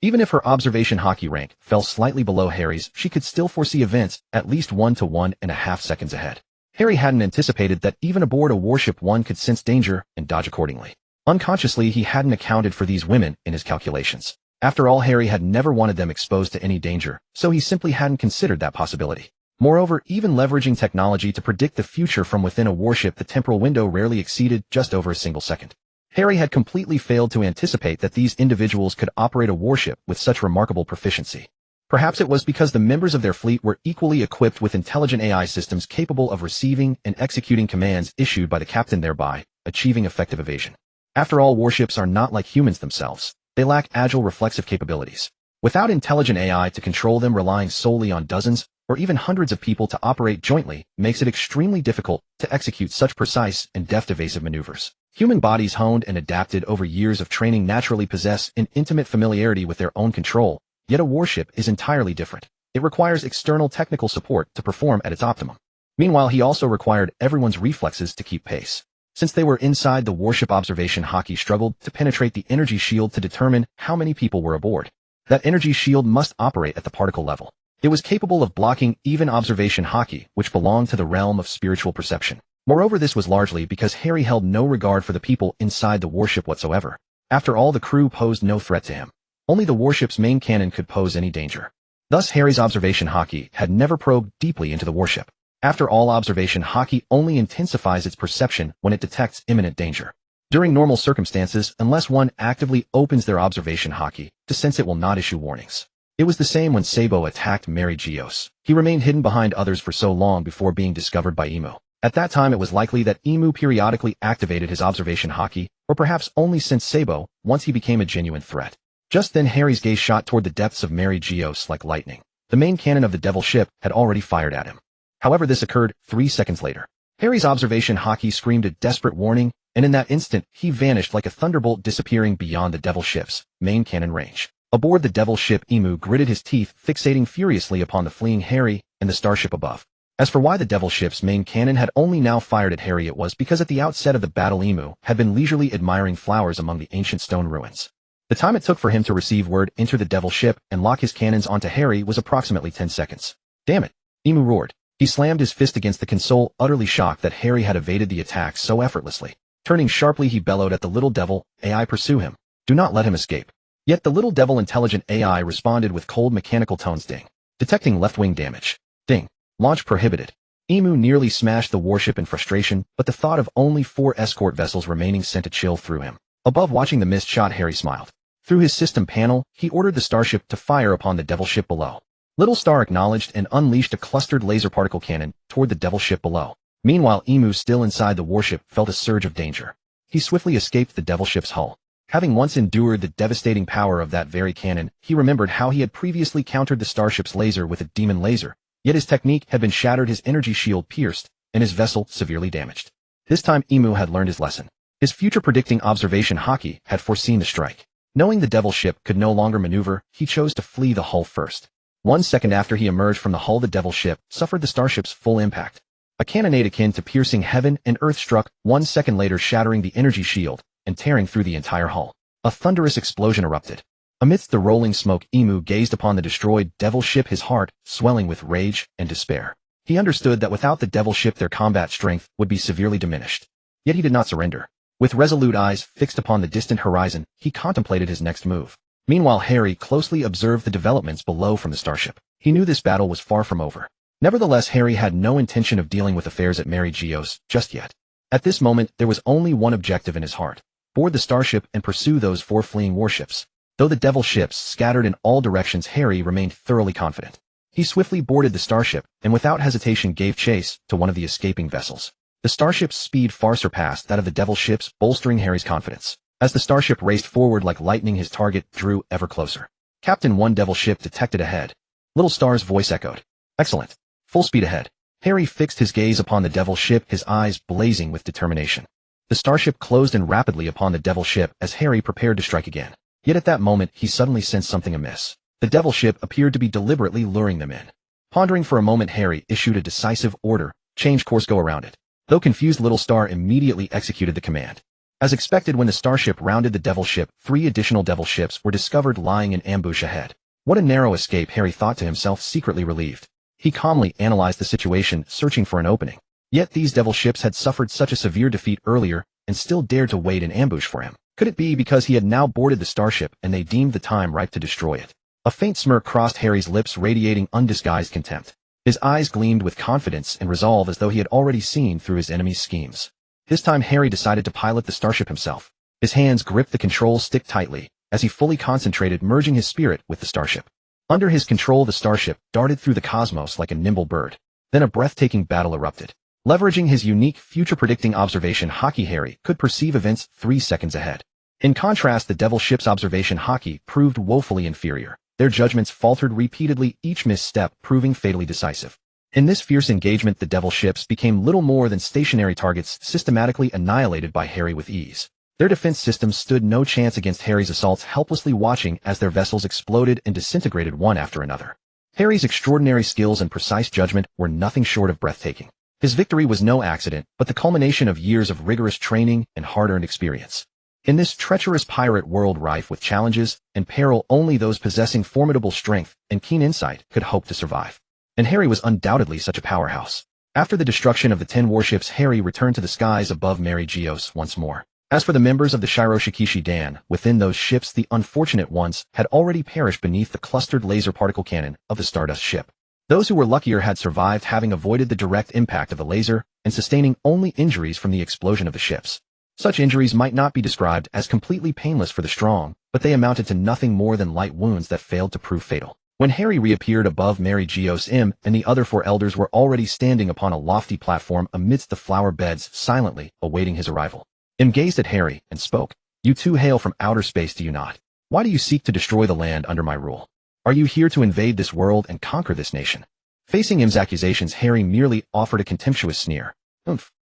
Even if her observation Haki rank fell slightly below Harry's, she could still foresee events at least 1 to 1.5 seconds ahead. Harry hadn't anticipated that even aboard a warship one could sense danger and dodge accordingly. Unconsciously, he hadn't accounted for these women in his calculations. After all, Harry had never wanted them exposed to any danger, so he simply hadn't considered that possibility. Moreover, even leveraging technology to predict the future from within a warship, the temporal window rarely exceeded just over a single second. Harry had completely failed to anticipate that these individuals could operate a warship with such remarkable proficiency. Perhaps it was because the members of their fleet were equally equipped with intelligent AI systems capable of receiving and executing commands issued by the captain, thereby achieving effective evasion. After all, warships are not like humans themselves. They lack agile reflexive capabilities. Without intelligent AI to control them, relying solely on dozens or even hundreds of people to operate jointly makes it extremely difficult to execute such precise and deft evasive maneuvers. Human bodies honed and adapted over years of training naturally possess an intimate familiarity with their own control, yet a warship is entirely different. It requires external technical support to perform at its optimum. Meanwhile, he also required everyone's reflexes to keep pace. Since they were inside the warship observation, Haki struggled to penetrate the energy shield to determine how many people were aboard. That energy shield must operate at the particle level. It was capable of blocking even observation Haki, which belonged to the realm of spiritual perception. Moreover, this was largely because Harry held no regard for the people inside the warship whatsoever. After all, the crew posed no threat to him. Only the warship's main cannon could pose any danger. Thus, Harry's observation Haki had never probed deeply into the warship. After all, observation Haki only intensifies its perception when it detects imminent danger. During normal circumstances, unless one actively opens their observation Haki to sense, it will not issue warnings. It was the same when Sabo attacked Mary Geos. He remained hidden behind others for so long before being discovered by Emu. At that time, it was likely that Emu periodically activated his observation Haki, or perhaps only sensed Sabo once he became a genuine threat. Just then, Harry's gaze shot toward the depths of Mary Geos like lightning. The main cannon of the Devil ship had already fired at him. However, this occurred 3 seconds later. Harry's observation Haki screamed a desperate warning, and in that instant, he vanished like a thunderbolt, disappearing beyond the Devil ship's main cannon range. Aboard the Devil ship, Emu gritted his teeth, fixating furiously upon the fleeing Harry and the starship above. As for why the Devil ship's main cannon had only now fired at Harry, it was because at the outset of the battle, Emu had been leisurely admiring flowers among the ancient stone ruins. The time it took for him to receive word, enter the Devil ship, and lock his cannons onto Harry was approximately 10 seconds. Damn it! Emu roared. He slammed his fist against the console, utterly shocked that Harry had evaded the attack so effortlessly. Turning sharply, he bellowed at the little devil, "AI, pursue him. Do not let him escape." Yet the little devil intelligent AI responded with cold mechanical tones. Ding. Detecting left-wing damage. Ding. Launch prohibited. Emu nearly smashed the warship in frustration, but the thought of only 4 escort vessels remaining sent a chill through him. Above, watching the missed shot, Harry smiled. Through his system panel, he ordered the starship to fire upon the Devil ship below. Little Star acknowledged and unleashed a clustered laser particle cannon toward the Devil ship below. Meanwhile, Emu, still inside the warship, felt a surge of danger. He swiftly escaped the Devil ship's hull. Having once endured the devastating power of that very cannon, he remembered how he had previously countered the starship's laser with a demon laser, yet his technique had been shattered, his energy shield pierced, and his vessel severely damaged. This time, Emu had learned his lesson. His future-predicting observation Haki had foreseen the strike. Knowing the Devil ship could no longer maneuver, he chose to flee the hull first. 1 second after he emerged from the hull, the Devil ship suffered the starship's full impact. A cannonade akin to piercing heaven and earth struck 1 second later, shattering the energy shield and tearing through the entire hull. A thunderous explosion erupted. Amidst the rolling smoke, Emu gazed upon the destroyed Devil ship, his heart swelling with rage and despair. He understood that without the Devil ship, their combat strength would be severely diminished. Yet he did not surrender. With resolute eyes fixed upon the distant horizon, he contemplated his next move. Meanwhile, Harry closely observed the developments below from the starship. He knew this battle was far from over. Nevertheless, Harry had no intention of dealing with affairs at Mary Geos just yet. At this moment, there was only one objective in his heart: board the starship and pursue those 4 fleeing warships. Though the Devil ships scattered in all directions, Harry remained thoroughly confident. He swiftly boarded the starship and without hesitation gave chase to one of the escaping vessels. The starship's speed far surpassed that of the Devil ships, bolstering Harry's confidence. As the starship raced forward like lightning, his target drew ever closer. Captain, one Devil ship detected ahead. Little Star's voice echoed. Excellent. Full speed ahead. Harry fixed his gaze upon the Devil ship, his eyes blazing with determination. The starship closed in rapidly upon the Devil ship as Harry prepared to strike again. Yet at that moment, he suddenly sensed something amiss. The Devil ship appeared to be deliberately luring them in. Pondering for a moment, Harry issued a decisive order: change course, go around it. Though confused, Little Star immediately executed the command. As expected, when the starship rounded the Devil ship, 3 additional Devil ships were discovered lying in ambush ahead. What a narrow escape, Harry thought to himself, secretly relieved. He calmly analyzed the situation, searching for an opening. Yet these Devil ships had suffered such a severe defeat earlier and still dared to wait in ambush for him. Could it be because he had now boarded the starship and they deemed the time ripe to destroy it? A faint smirk crossed Harry's lips, radiating undisguised contempt. His eyes gleamed with confidence and resolve as though he had already seen through his enemy's schemes. This time Harry decided to pilot the starship himself. His hands gripped the control stick tightly as he fully concentrated, merging his spirit with the starship. Under his control, the starship darted through the cosmos like a nimble bird. Then a breathtaking battle erupted. Leveraging his unique future-predicting observation Haki, Harry could perceive events 3 seconds ahead. In contrast, the Devil ship's observation Haki proved woefully inferior. Their judgments faltered repeatedly, each misstep proving fatally decisive. In this fierce engagement, the devil ships became little more than stationary targets systematically annihilated by Harry with ease. Their defense systems stood no chance against Harry's assaults, helplessly watching as their vessels exploded and disintegrated one after another. Harry's extraordinary skills and precise judgment were nothing short of breathtaking. His victory was no accident, but the culmination of years of rigorous training and hard-earned experience. In this treacherous pirate world rife with challenges and peril, only those possessing formidable strength and keen insight could hope to survive. And Harry was undoubtedly such a powerhouse. After the destruction of the 10 warships, Harry returned to the skies above Mary Geos once more. As for the members of the Shiroshikishi Dan, within those ships the unfortunate ones had already perished beneath the clustered laser particle cannon of the Stardust ship. Those who were luckier had survived, having avoided the direct impact of the laser and sustaining only injuries from the explosion of the ships. Such injuries might not be described as completely painless for the strong, but they amounted to nothing more than light wounds that failed to prove fatal. When Harry reappeared above Mary Geos, and the other 4 elders were already standing upon a lofty platform amidst the flower beds, silently awaiting his arrival. Gazed at Harry and spoke. "You too hail from outer space, do you not? Why do you seek to destroy the land under my rule? Are you here to invade this world and conquer this nation?" Facing Im's accusations, Harry merely offered a contemptuous sneer.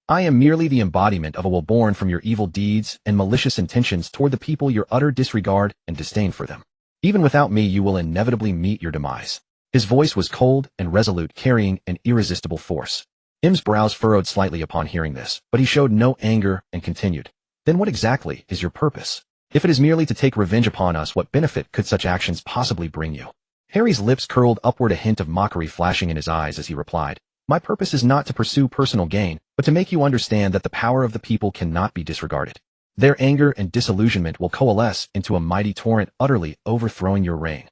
I am merely the embodiment of a will born from your evil deeds and malicious intentions toward the people, your utter disregard and disdain for them. Even without me, you will inevitably meet your demise." His voice was cold and resolute, carrying an irresistible force. Im's brows furrowed slightly upon hearing this, but he showed no anger and continued. "Then what exactly is your purpose? If it is merely to take revenge upon us, what benefit could such actions possibly bring you?" Harry's lips curled upward, a hint of mockery flashing in his eyes as he replied, "My purpose is not to pursue personal gain, but to make you understand that the power of the people cannot be disregarded. Their anger and disillusionment will coalesce into a mighty torrent, utterly overthrowing your reign."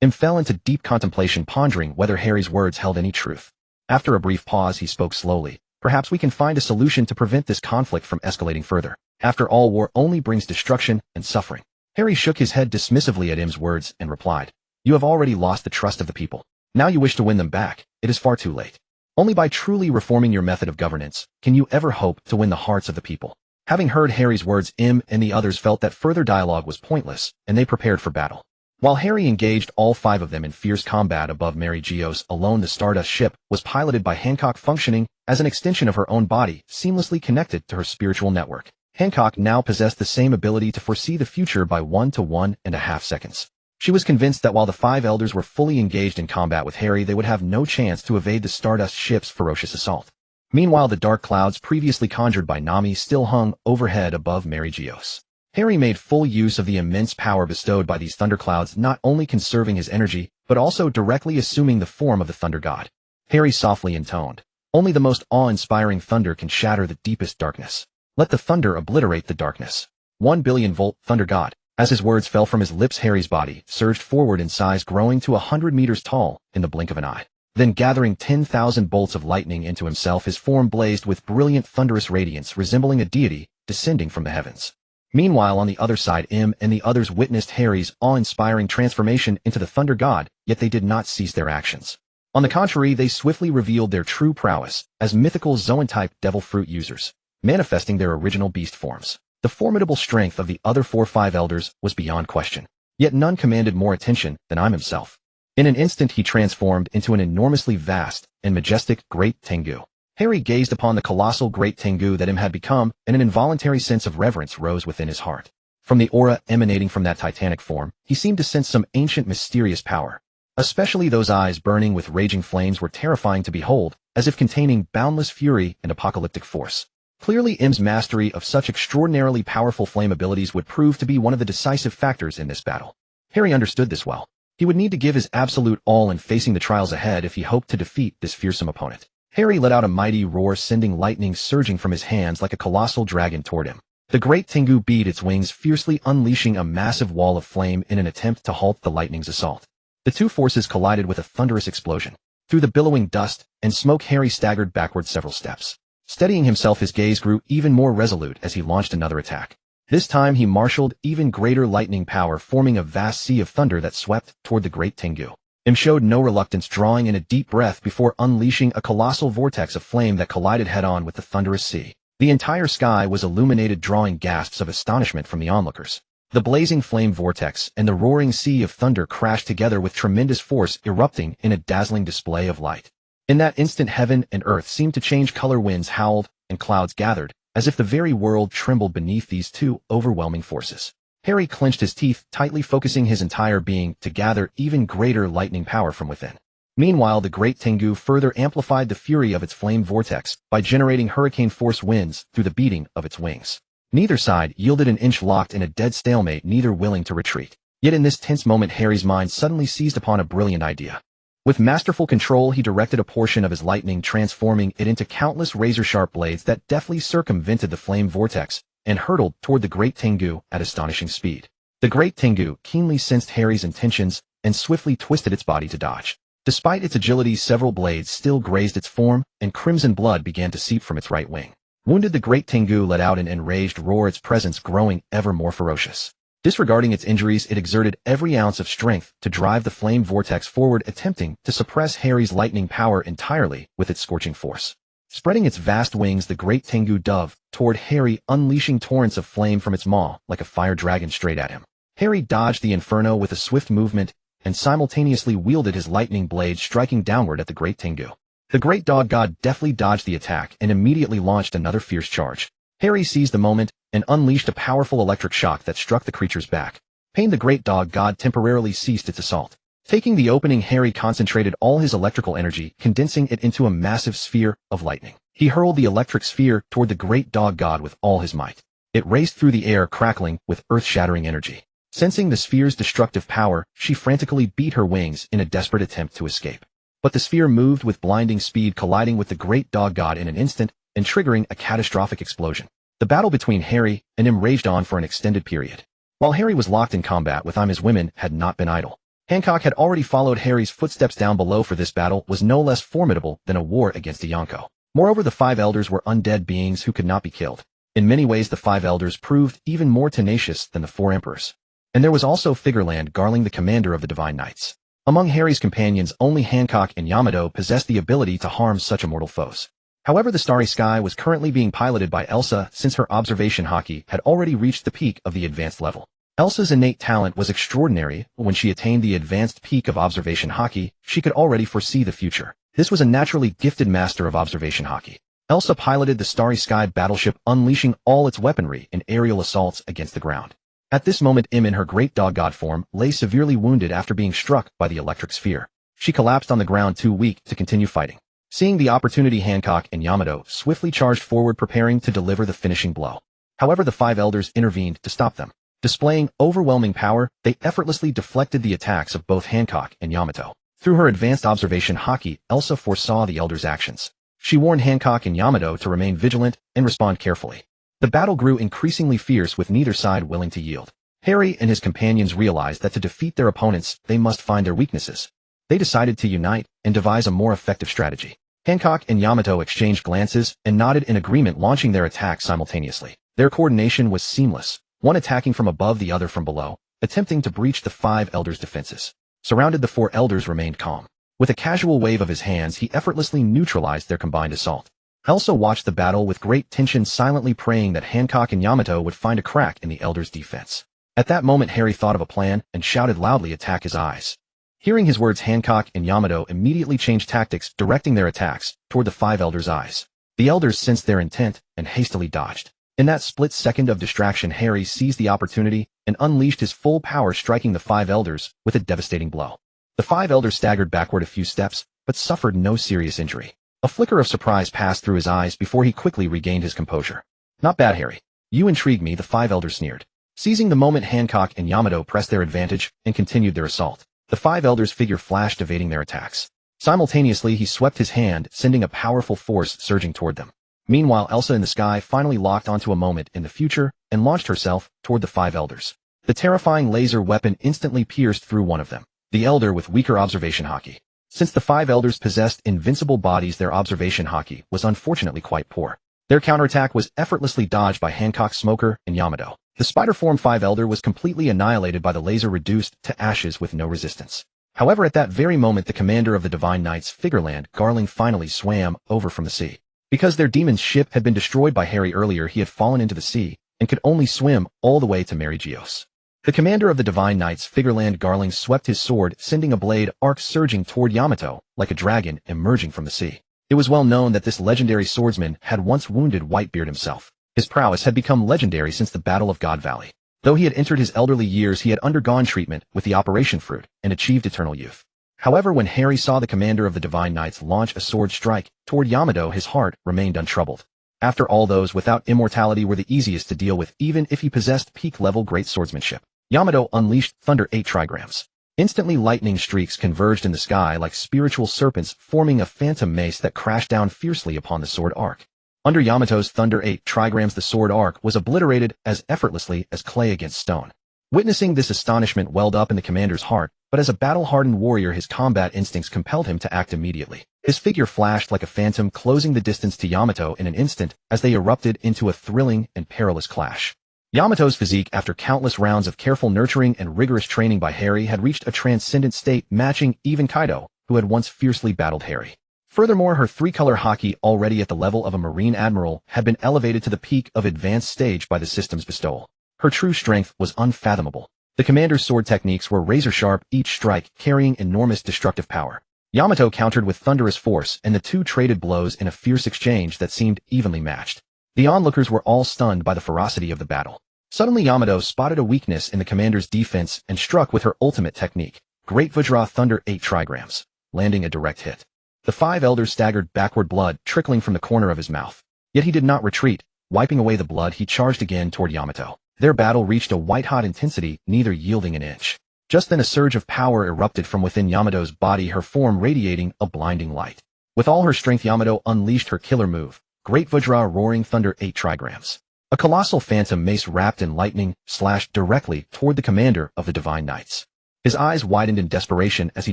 Im fell into deep contemplation, pondering whether Harry's words held any truth. After a brief pause, he spoke slowly. "Perhaps we can find a solution to prevent this conflict from escalating further. After all, war only brings destruction and suffering." Harry shook his head dismissively at Im's words and replied, "You have already lost the trust of the people. Now you wish to win them back. It is far too late. Only by truly reforming your method of governance can you ever hope to win the hearts of the people." Having heard Harry's words, Im and the others felt that further dialogue was pointless, and they prepared for battle. While Harry engaged all 5 of them in fierce combat above Mary Geos alone, the Stardust ship was piloted by Hancock, functioning as an extension of her own body, seamlessly connected to her spiritual network. Hancock now possessed the same ability to foresee the future by 1 to 1.5 seconds. She was convinced that while the 5 elders were fully engaged in combat with Harry, they would have no chance to evade the Stardust ship's ferocious assault. Meanwhile, the dark clouds previously conjured by Nami still hung overhead above Mary Geos. Harry made full use of the immense power bestowed by these thunderclouds, not only conserving his energy, but also directly assuming the form of the thunder god. Harry softly intoned, "Only the most awe-inspiring thunder can shatter the deepest darkness. Let the thunder obliterate the darkness. 1 billion volt thunder god." As his words fell from his lips, Harry's body surged forward in size, growing to 100 meters tall in the blink of an eye. Then, gathering 10,000 bolts of lightning into himself, his form blazed with brilliant thunderous radiance, resembling a deity descending from the heavens. Meanwhile, on the other side, Im and the others witnessed Harry's awe-inspiring transformation into the thunder god, yet they did not cease their actions. On the contrary, they swiftly revealed their true prowess as mythical Zoan-type devil fruit users, manifesting their original beast forms. The formidable strength of the other 4-5 elders was beyond question, yet none commanded more attention than Im himself. In an instant, he transformed into an enormously vast and majestic Great Tengu. Harry gazed upon the colossal Great Tengu that Im had become, and an involuntary sense of reverence rose within his heart. From the aura emanating from that titanic form, he seemed to sense some ancient mysterious power. Especially those eyes burning with raging flames were terrifying to behold, as if containing boundless fury and apocalyptic force. Clearly, Im's mastery of such extraordinarily powerful flame abilities would prove to be one of the decisive factors in this battle. Harry understood this well. He would need to give his absolute all in facing the trials ahead if he hoped to defeat this fearsome opponent. Harry let out a mighty roar, sending lightning surging from his hands like a colossal dragon toward him. The Great Tengu beat its wings, fiercely unleashing a massive wall of flame in an attempt to halt the lightning's assault. The two forces collided with a thunderous explosion. Through the billowing dust and smoke, Harry staggered backward several steps. Steadying himself, his gaze grew even more resolute as he launched another attack. This time he marshaled even greater lightning power, forming a vast sea of thunder that swept toward the Great Tengu. Im showed no reluctance, drawing in a deep breath before unleashing a colossal vortex of flame that collided head-on with the thunderous sea. The entire sky was illuminated, drawing gasps of astonishment from the onlookers. The blazing flame vortex and the roaring sea of thunder crashed together with tremendous force, erupting in a dazzling display of light. In that instant, heaven and earth seemed to change color. Winds howled, and clouds gathered, as if the very world trembled beneath these two overwhelming forces. Harry clenched his teeth, tightly focusing his entire being to gather even greater lightning power from within. Meanwhile, the Great Tengu further amplified the fury of its flame vortex by generating hurricane-force winds through the beating of its wings. Neither side yielded an inch, locked in a dead stalemate, neither willing to retreat. Yet in this tense moment, Harry's mind suddenly seized upon a brilliant idea. With masterful control, he directed a portion of his lightning, transforming it into countless razor-sharp blades that deftly circumvented the flame vortex and hurtled toward the Great Tengu at astonishing speed. The Great Tengu keenly sensed Harry's intentions and swiftly twisted its body to dodge. Despite its agility, several blades still grazed its form, and crimson blood began to seep from its right wing. Wounded, the Great Tengu let out an enraged roar, its presence growing ever more ferocious. Disregarding its injuries, it exerted every ounce of strength to drive the flame vortex forward, attempting to suppress Harry's lightning power entirely with its scorching force. Spreading its vast wings, the Great Tengu dove toward Harry, unleashing torrents of flame from its maw like a fire dragon straight at him. Harry dodged the inferno with a swift movement and simultaneously wielded his lightning blade, striking downward at the Great Tengu. The Great Dog God deftly dodged the attack and immediately launched another fierce charge. Harry seized the moment and unleashed a powerful electric shock that struck the creature's back. Pained, the Great Dog God temporarily ceased its assault. Taking the opening, Harry concentrated all his electrical energy, condensing it into a massive sphere of lightning. He hurled the electric sphere toward the Great Dog God with all his might. It raced through the air, crackling with earth-shattering energy. Sensing the sphere's destructive power, she frantically beat her wings in a desperate attempt to escape. But the sphere moved with blinding speed, colliding with the Great Dog God in an instant and triggering a catastrophic explosion. The battle between Harry and him raged on for an extended period. While Harry was locked in combat with his women had not been idle. Hancock had already followed Harry's footsteps down below, for this battle was no less formidable than a war against a Yonko. Moreover, the five elders were undead beings who could not be killed. In many ways, the five elders proved even more tenacious than the four emperors. And there was also Figureland, Garling, the commander of the Divine Knights. Among Harry's companions, only Hancock and Yamato possessed the ability to harm such immortal foes. However, the Starry Sky was currently being piloted by Elsa, since her observation Haki had already reached the peak of the advanced level. Elsa's innate talent was extraordinary. When she attained the advanced peak of observation Haki, she could already foresee the future. This was a naturally gifted master of observation Haki. Elsa piloted the Starry Sky battleship, unleashing all its weaponry in aerial assaults against the ground. At this moment, Im, in her Great Dog God form, lay severely wounded after being struck by the electric sphere. She collapsed on the ground, too weak to continue fighting. Seeing the opportunity, Hancock and Yamato swiftly charged forward, preparing to deliver the finishing blow. However, the five elders intervened to stop them. Displaying overwhelming power, they effortlessly deflected the attacks of both Hancock and Yamato. Through her advanced observation Haki, Elsa foresaw the elders' actions. She warned Hancock and Yamato to remain vigilant and respond carefully. The battle grew increasingly fierce, with neither side willing to yield. Harry and his companions realized that to defeat their opponents, they must find their weaknesses. They decided to unite and devise a more effective strategy. Hancock and Yamato exchanged glances and nodded in agreement, launching their attacks simultaneously. Their coordination was seamless, one attacking from above, the other from below, attempting to breach the five elders' defenses. Surrounded, the four elders remained calm. With a casual wave of his hands, he effortlessly neutralized their combined assault. Elsa watched the battle with great tension, silently praying that Hancock and Yamato would find a crack in the elders' defense. At that moment, Harry thought of a plan and shouted loudly, "Attack his eyes." Hearing his words, Hancock and Yamato immediately changed tactics, directing their attacks toward the five elders' eyes. The elders sensed their intent and hastily dodged. In that split second of distraction, Harry seized the opportunity and unleashed his full power, striking the five elders with a devastating blow. The five elders staggered backward a few steps, but suffered no serious injury. A flicker of surprise passed through his eyes before he quickly regained his composure. "Not bad, Harry. You intrigue me," the five elders sneered. Seizing the moment, Hancock and Yamato pressed their advantage and continued their assault. The five elders' figure flashed, evading their attacks. Simultaneously, he swept his hand, sending a powerful force surging toward them. Meanwhile, Elsa in the sky finally locked onto a moment in the future and launched herself toward the five elders. The terrifying laser weapon instantly pierced through one of them, the elder with weaker observation Haki. Since the five elders possessed invincible bodies, their observation Haki was unfortunately quite poor. Their counterattack was effortlessly dodged by Hancock, Smoker, and Yamato. The spider-form five elder was completely annihilated by the laser, reduced to ashes with no resistance. However, at that very moment, the commander of the Divine Knights, Figureland, Garling, finally swam over from the sea. Because their demon's ship had been destroyed by Harry earlier, he had fallen into the sea and could only swim all the way to Mary Geos. The commander of the Divine Knights, Figureland Garling, swept his sword, sending a blade arc surging toward Yamato, like a dragon emerging from the sea. It was well known that this legendary swordsman had once wounded Whitebeard himself. His prowess had become legendary since the Battle of God Valley. Though he had entered his elderly years, he had undergone treatment with the Operation Fruit and achieved eternal youth. However, when Harry saw the commander of the Divine Knights launch a sword strike toward Yamato, his heart remained untroubled. After all, those without immortality were the easiest to deal with, even if he possessed peak-level great swordsmanship. Yamato unleashed Thunder 8 trigrams. Instantly, lightning streaks converged in the sky like spiritual serpents, forming a phantom mace that crashed down fiercely upon the sword arc. Under Yamato's Thunder 8 trigrams, the sword arc was obliterated as effortlessly as clay against stone. Witnessing this, astonishment welled up in the commander's heart, but as a battle-hardened warrior, his combat instincts compelled him to act immediately. His figure flashed like a phantom, closing the distance to Yamato in an instant as they erupted into a thrilling and perilous clash. Yamato's physique, after countless rounds of careful nurturing and rigorous training by Harry, had reached a transcendent state, matching even Kaido, who had once fiercely battled Harry. Furthermore, her three-color Haki, already at the level of a Marine Admiral, had been elevated to the peak of advanced stage by the system's bestowal. Her true strength was unfathomable. The commander's sword techniques were razor-sharp, each strike carrying enormous destructive power. Yamato countered with thunderous force, and the two traded blows in a fierce exchange that seemed evenly matched. The onlookers were all stunned by the ferocity of the battle. Suddenly, Yamato spotted a weakness in the commander's defense and struck with her ultimate technique, Great Vajra Thunder 8 trigrams, landing a direct hit. The five elders staggered backward, blood trickling from the corner of his mouth. Yet he did not retreat. Wiping away the blood, he charged again toward Yamato. Their battle reached a white-hot intensity, neither yielding an inch. Just then, a surge of power erupted from within Yamato's body, her form radiating a blinding light. With all her strength, Yamato unleashed her killer move, Great Vajra Roaring Thunder 8 trigrams. A colossal phantom mace wrapped in lightning slashed directly toward the commander of the Divine Knights. His eyes widened in desperation as he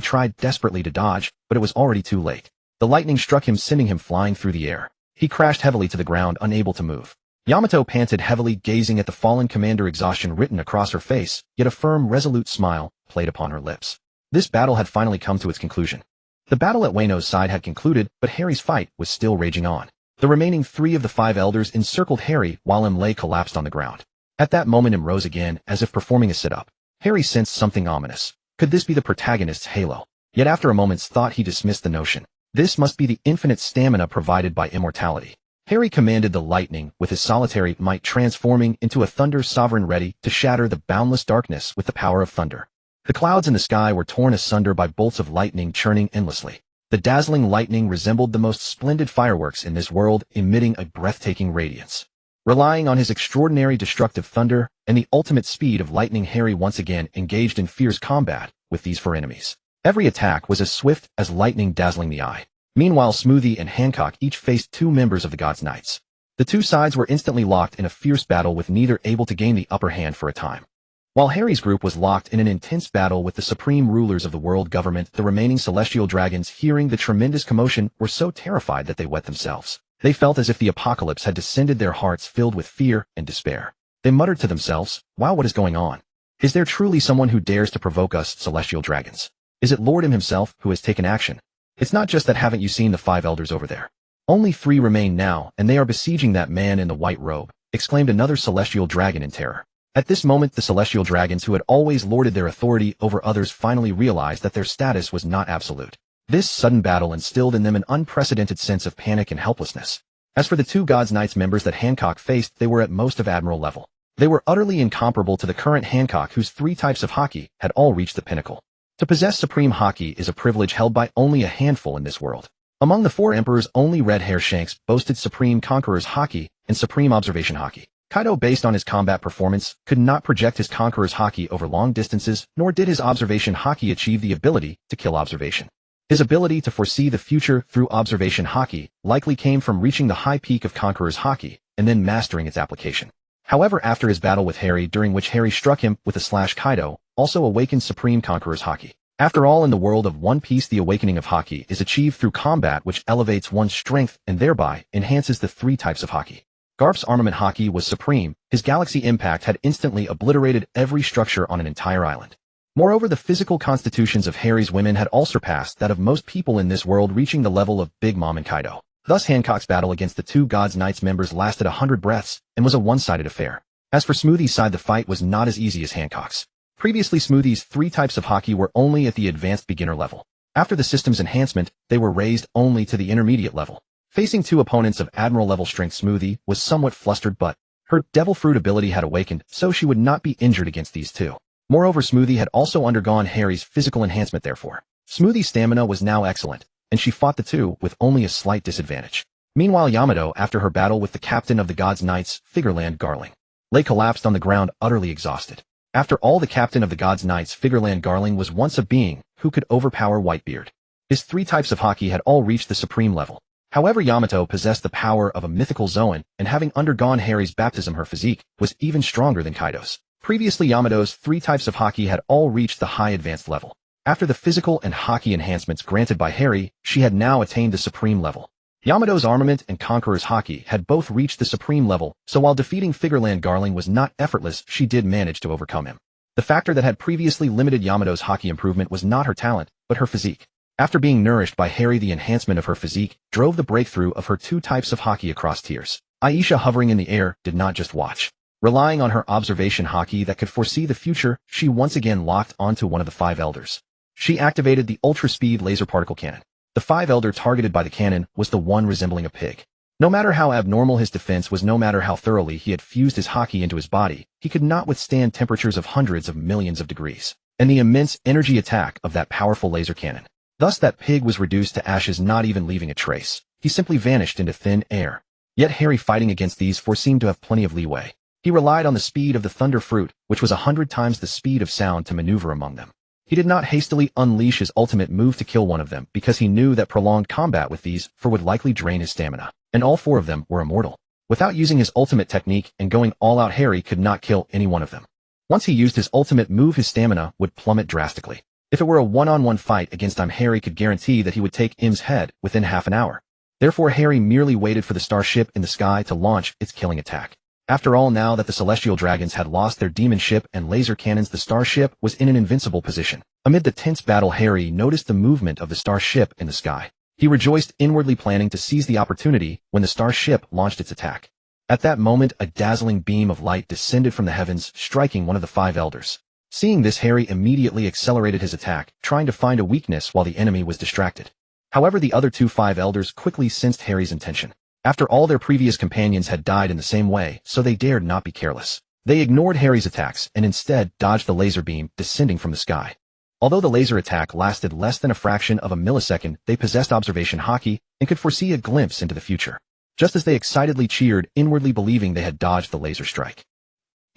tried desperately to dodge, but it was already too late. The lightning struck him, sending him flying through the air. He crashed heavily to the ground, unable to move. Yamato panted heavily, gazing at the fallen commander, exhaustion written across her face, yet a firm, resolute smile played upon her lips. This battle had finally come to its conclusion. The battle at Wano's side had concluded, but Harry's fight was still raging on. The remaining three of the five elders encircled Harry while lay collapsed on the ground. At that moment, rose again, as if performing a sit-up. Harry sensed something ominous. Could this be the protagonist's halo? Yet after a moment's thought, he dismissed the notion. This must be the infinite stamina provided by immortality. Harry commanded the lightning with his solitary might, transforming into a thunder sovereign ready to shatter the boundless darkness with the power of thunder. The clouds in the sky were torn asunder by bolts of lightning churning endlessly. The dazzling lightning resembled the most splendid fireworks in this world, emitting a breathtaking radiance. Relying on his extraordinary destructive thunder and the ultimate speed of lightning, Harry once again engaged in fierce combat with these four enemies. Every attack was as swift as lightning, dazzling the eye. Meanwhile, Smoothie and Hancock each faced two members of the God's Knights. The two sides were instantly locked in a fierce battle, with neither able to gain the upper hand for a time. While Harry's group was locked in an intense battle with the supreme rulers of the world government, the remaining celestial dragons, hearing the tremendous commotion, were so terrified that they wet themselves. They felt as if the apocalypse had descended, their hearts filled with fear and despair. They muttered to themselves, "Wow, what is going on? Is there truly someone who dares to provoke us, celestial dragons? Is it Lord M himself who has taken action? It's not just that. Haven't you seen the five elders over there? Only three remain now, and they are besieging that man in the white robe," exclaimed another celestial dragon in terror. At this moment, the celestial dragons, who had always lorded their authority over others, finally realized that their status was not absolute. This sudden battle instilled in them an unprecedented sense of panic and helplessness. As for the two God's Knights members that Hancock faced, they were at most of Admiral level. They were utterly incomparable to the current Hancock, whose three types of Haki had all reached the pinnacle. To possess supreme Haki is a privilege held by only a handful in this world. Among the four emperors, only Red Hair Shanks boasted Supreme Conqueror's Haki and Supreme Observation Haki. Kaido, based on his combat performance, could not project his Conqueror's Haki over long distances, nor did his Observation Haki achieve the ability to kill observation. His ability to foresee the future through Observation Haki likely came from reaching the high peak of Conqueror's Haki and then mastering its application. However, after his battle with Harry, during which Harry struck him with a slash, Kaido also awakened Supreme Conqueror's Haki. After all, in the world of One Piece, the awakening of Haki is achieved through combat, which elevates one's strength and thereby enhances the three types of Haki. Garp's armament Haki was supreme. His galaxy impact had instantly obliterated every structure on an entire island. Moreover, the physical constitutions of Harry's women had all surpassed that of most people in this world, reaching the level of Big Mom and Kaido. Thus, Hancock's battle against the two God's Knights members lasted 100 breaths and was a one-sided affair. As for Smoothie's side, the fight was not as easy as Hancock's. Previously, Smoothie's 3 types of Haki were only at the advanced beginner level. After the system's enhancement, they were raised only to the intermediate level. Facing 2 opponents of Admiral-level strength, Smoothie was somewhat flustered, but her Devil Fruit ability had awakened, so she would not be injured against these 2. Moreover, Smoothie had also undergone Harry's physical enhancement, therefore Smoothie's stamina was now excellent, and she fought the 2 with only a slight disadvantage. Meanwhile, Yamato, after her battle with the captain of the God's Knights, Figureland Garling, lay collapsed on the ground, utterly exhausted. After all, the captain of the God's Knights, Figureland Garling, was once a being who could overpower Whitebeard. His 3 types of Haki had all reached the supreme level. However, Yamato possessed the power of a mythical Zoan, and having undergone Harry's baptism, her physique was even stronger than Kaido's. Previously, Yamato's 3 types of Haki had all reached the high advanced level. After the physical and Haki enhancements granted by Harry, she had now attained the supreme level. Yamato's Armament and Conqueror's Haki had both reached the supreme level, so while defeating Figureland Garling was not effortless, she did manage to overcome him. The factor that had previously limited Yamato's Haki improvement was not her talent, but her physique. After being nourished by Harry, the enhancement of her physique drove the breakthrough of her 2 types of Haki across tiers. Aisha, hovering in the air, did not just watch. Relying on her observation Haki that could foresee the future, she once again locked onto one of the 5 elders. She activated the ultra-speed laser particle cannon. The 5 elder targeted by the cannon was the one resembling a pig. No matter how abnormal his defense was, no matter how thoroughly he had fused his Haki into his body, he could not withstand temperatures of hundreds of millions of degrees, and the immense energy attack of that powerful laser cannon. Thus that pig was reduced to ashes, not even leaving a trace. He simply vanished into thin air. Yet Harry, fighting against these 4, seemed to have plenty of leeway. He relied on the speed of the Thunder Fruit, which was 100 times the speed of sound, to maneuver among them. He did not hastily unleash his ultimate move to kill one of them, because he knew that prolonged combat with these 4 would likely drain his stamina, and all 4 of them were immortal. Without using his ultimate technique and going all out, Harry could not kill any one of them. Once he used his ultimate move, his stamina would plummet drastically. If it were a one-on-one fight against him, Harry could guarantee that he would take Im's head within half an hour. Therefore, Harry merely waited for the starship in the sky to launch its killing attack. After all, now that the Celestial Dragons had lost their demon ship and laser cannons, the starship was in an invincible position. Amid the tense battle, Harry noticed the movement of the starship in the sky. He rejoiced inwardly, planning to seize the opportunity when the starship launched its attack. At that moment, a dazzling beam of light descended from the heavens, striking one of the 5 elders. Seeing this, Harry immediately accelerated his attack, trying to find a weakness while the enemy was distracted. However, the other 2 5 elders quickly sensed Harry's intention. After all, their previous companions had died in the same way, so they dared not be careless. They ignored Harry's attacks and instead dodged the laser beam descending from the sky. Although the laser attack lasted less than a fraction of a millisecond, they possessed observation Haki and could foresee a glimpse into the future. Just as they excitedly cheered, inwardly believing they had dodged the laser strike,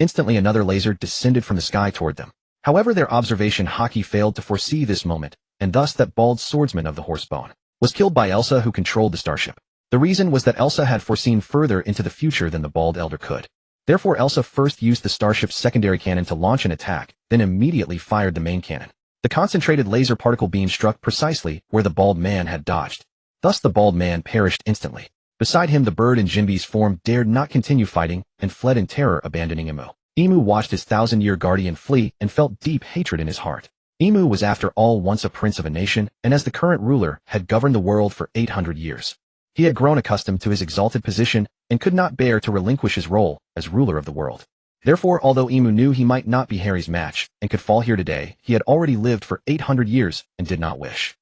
instantly another laser descended from the sky toward them. However, their observation Haki failed to foresee this moment, and thus that bald swordsman of the Horsebone was killed by Elsa, who controlled the starship. The reason was that Elsa had foreseen further into the future than the bald elder could. Therefore, Elsa first used the starship's secondary cannon to launch an attack, then immediately fired the main cannon. The concentrated laser particle beam struck precisely where the bald man had dodged. Thus the bald man perished instantly. Beside him, the bird in Jinbe's form dared not continue fighting and fled in terror, abandoning Imu. Imu watched his 1,000-year guardian flee and felt deep hatred in his heart. Imu was, after all, once a prince of a nation, and as the current ruler, had governed the world for 800 years. He had grown accustomed to his exalted position and could not bear to relinquish his role as ruler of the world. Therefore, although Imu knew he might not be Harry's match and could fall here today, he had already lived for 800 years and did not wish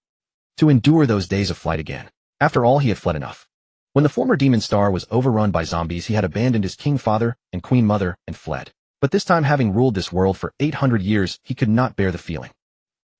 to endure those days of flight again. After all, he had fled enough. When the former demon star was overrun by zombies, he had abandoned his king father and queen mother and fled. But this time, having ruled this world for 800 years, he could not bear the feeling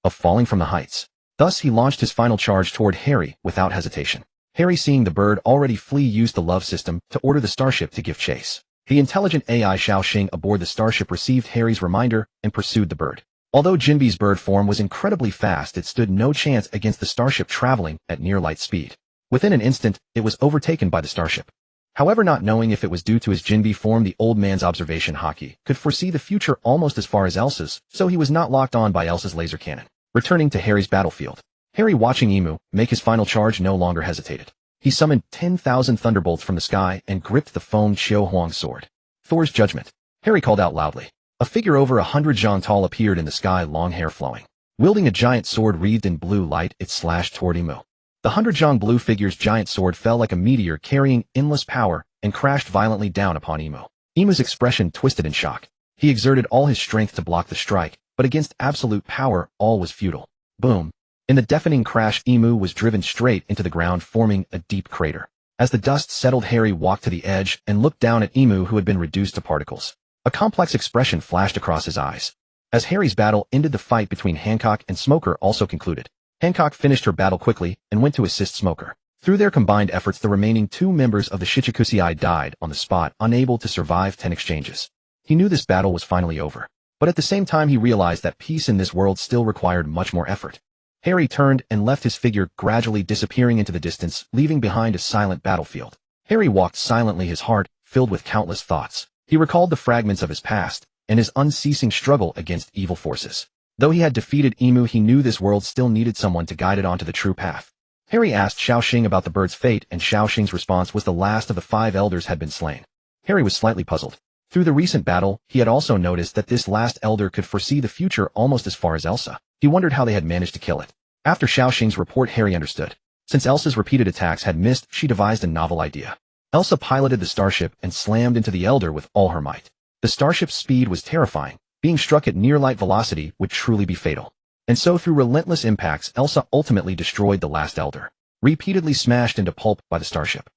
of falling from the heights. Thus, he launched his final charge toward Harry without hesitation. Harry, seeing the bird already flee, used the love system to order the starship to give chase. The intelligent AI Xiao Xing aboard the starship received Harry's reminder and pursued the bird. Although Jinbe's bird form was incredibly fast, it stood no chance against the starship traveling at near light speed. Within an instant, it was overtaken by the starship. However, not knowing if it was due to his Jinbe form, the old man's observation Haki could foresee the future almost as far as Elsa's, so he was not locked on by Elsa's laser cannon. Returning to Harry's battlefield, Harry, watching Imu make his final charge, no longer hesitated. He summoned 10,000 thunderbolts from the sky and gripped the foamed Xiao Huang sword. Thor's judgment. Harry called out loudly. A figure over 100 zhang tall appeared in the sky, long hair flowing. Wielding a giant sword wreathed in blue light, it slashed toward Imu. The 100 zhang blue figure's giant sword fell like a meteor, carrying endless power, and crashed violently down upon Imu. Imu's expression twisted in shock. He exerted all his strength to block the strike, but against absolute power, all was futile. Boom. In the deafening crash, Imu was driven straight into the ground, forming a deep crater. As the dust settled, Harry walked to the edge and looked down at Imu, who had been reduced to particles. A complex expression flashed across his eyes. As Harry's battle ended, the fight between Hancock and Smoker also concluded. Hancock finished her battle quickly and went to assist Smoker. Through their combined efforts, the remaining 2 members of the Shichikusei died on the spot, unable to survive 10 exchanges. He knew this battle was finally over. But at the same time, he realized that peace in this world still required much more effort. Harry turned and left, his figure gradually disappearing into the distance, leaving behind a silent battlefield. Harry walked silently, his heart filled with countless thoughts. He recalled the fragments of his past and his unceasing struggle against evil forces. Though he had defeated Imu, he knew this world still needed someone to guide it onto the true path. Harry asked Xiaoxing about the bird's fate, and Xiaoxing's response was the last of the 5 elders had been slain. Harry was slightly puzzled. Through the recent battle, he had also noticed that this last elder could foresee the future almost as far as Elsa. He wondered how they had managed to kill it. After Xiaoxing's report, Harry understood. Since Elsa's repeated attacks had missed, she devised a novel idea. Elsa piloted the starship and slammed into the elder with all her might. The starship's speed was terrifying. Being struck at near-light velocity would truly be fatal. And so through relentless impacts, Elsa ultimately destroyed the last elder, repeatedly smashed into pulp by the starship.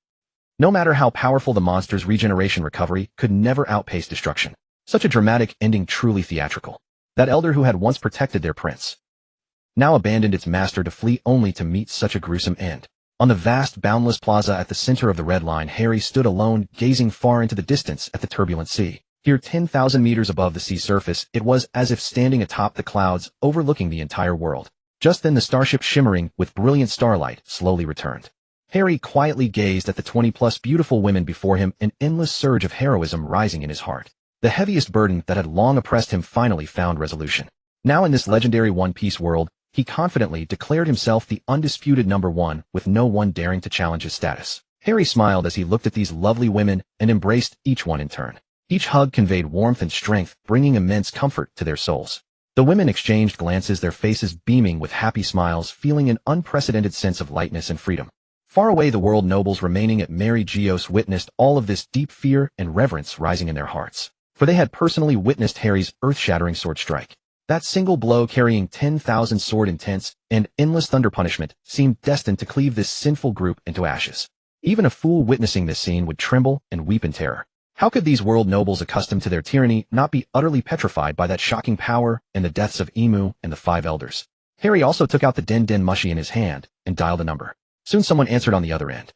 No matter how powerful the monster's regeneration, recovery could never outpace destruction. Such a dramatic ending, truly theatrical. That elder who had once protected their prince now abandoned its master to flee, only to meet such a gruesome end. On the vast, boundless plaza at the center of the Red Line, Harry stood alone, gazing far into the distance at the turbulent sea. Here, 10,000 meters above the sea surface, it was as if standing atop the clouds, overlooking the entire world. Just then, the starship, shimmering with brilliant starlight, slowly returned. Harry quietly gazed at the 20-plus beautiful women before him, an endless surge of heroism rising in his heart. The heaviest burden that had long oppressed him finally found resolution. Now in this legendary One Piece world, he confidently declared himself the undisputed #1, with no one daring to challenge his status. Harry smiled as he looked at these lovely women and embraced each one in turn. Each hug conveyed warmth and strength, bringing immense comfort to their souls. The women exchanged glances, their faces beaming with happy smiles, feeling an unprecedented sense of lightness and freedom. Far away, the world nobles remaining at Mary Geos witnessed all of this, deep fear and reverence rising in their hearts. For they had personally witnessed Harry's earth-shattering sword strike. That single blow, carrying 10,000 sword intense and endless thunder punishment, seemed destined to cleave this sinful group into ashes. Even a fool witnessing this scene would tremble and weep in terror. How could these world nobles, accustomed to their tyranny, not be utterly petrified by that shocking power and the deaths of Imu and the 5 elders? Harry also took out the Den Mushi in his hand and dialed a number. Soon someone answered on the other end.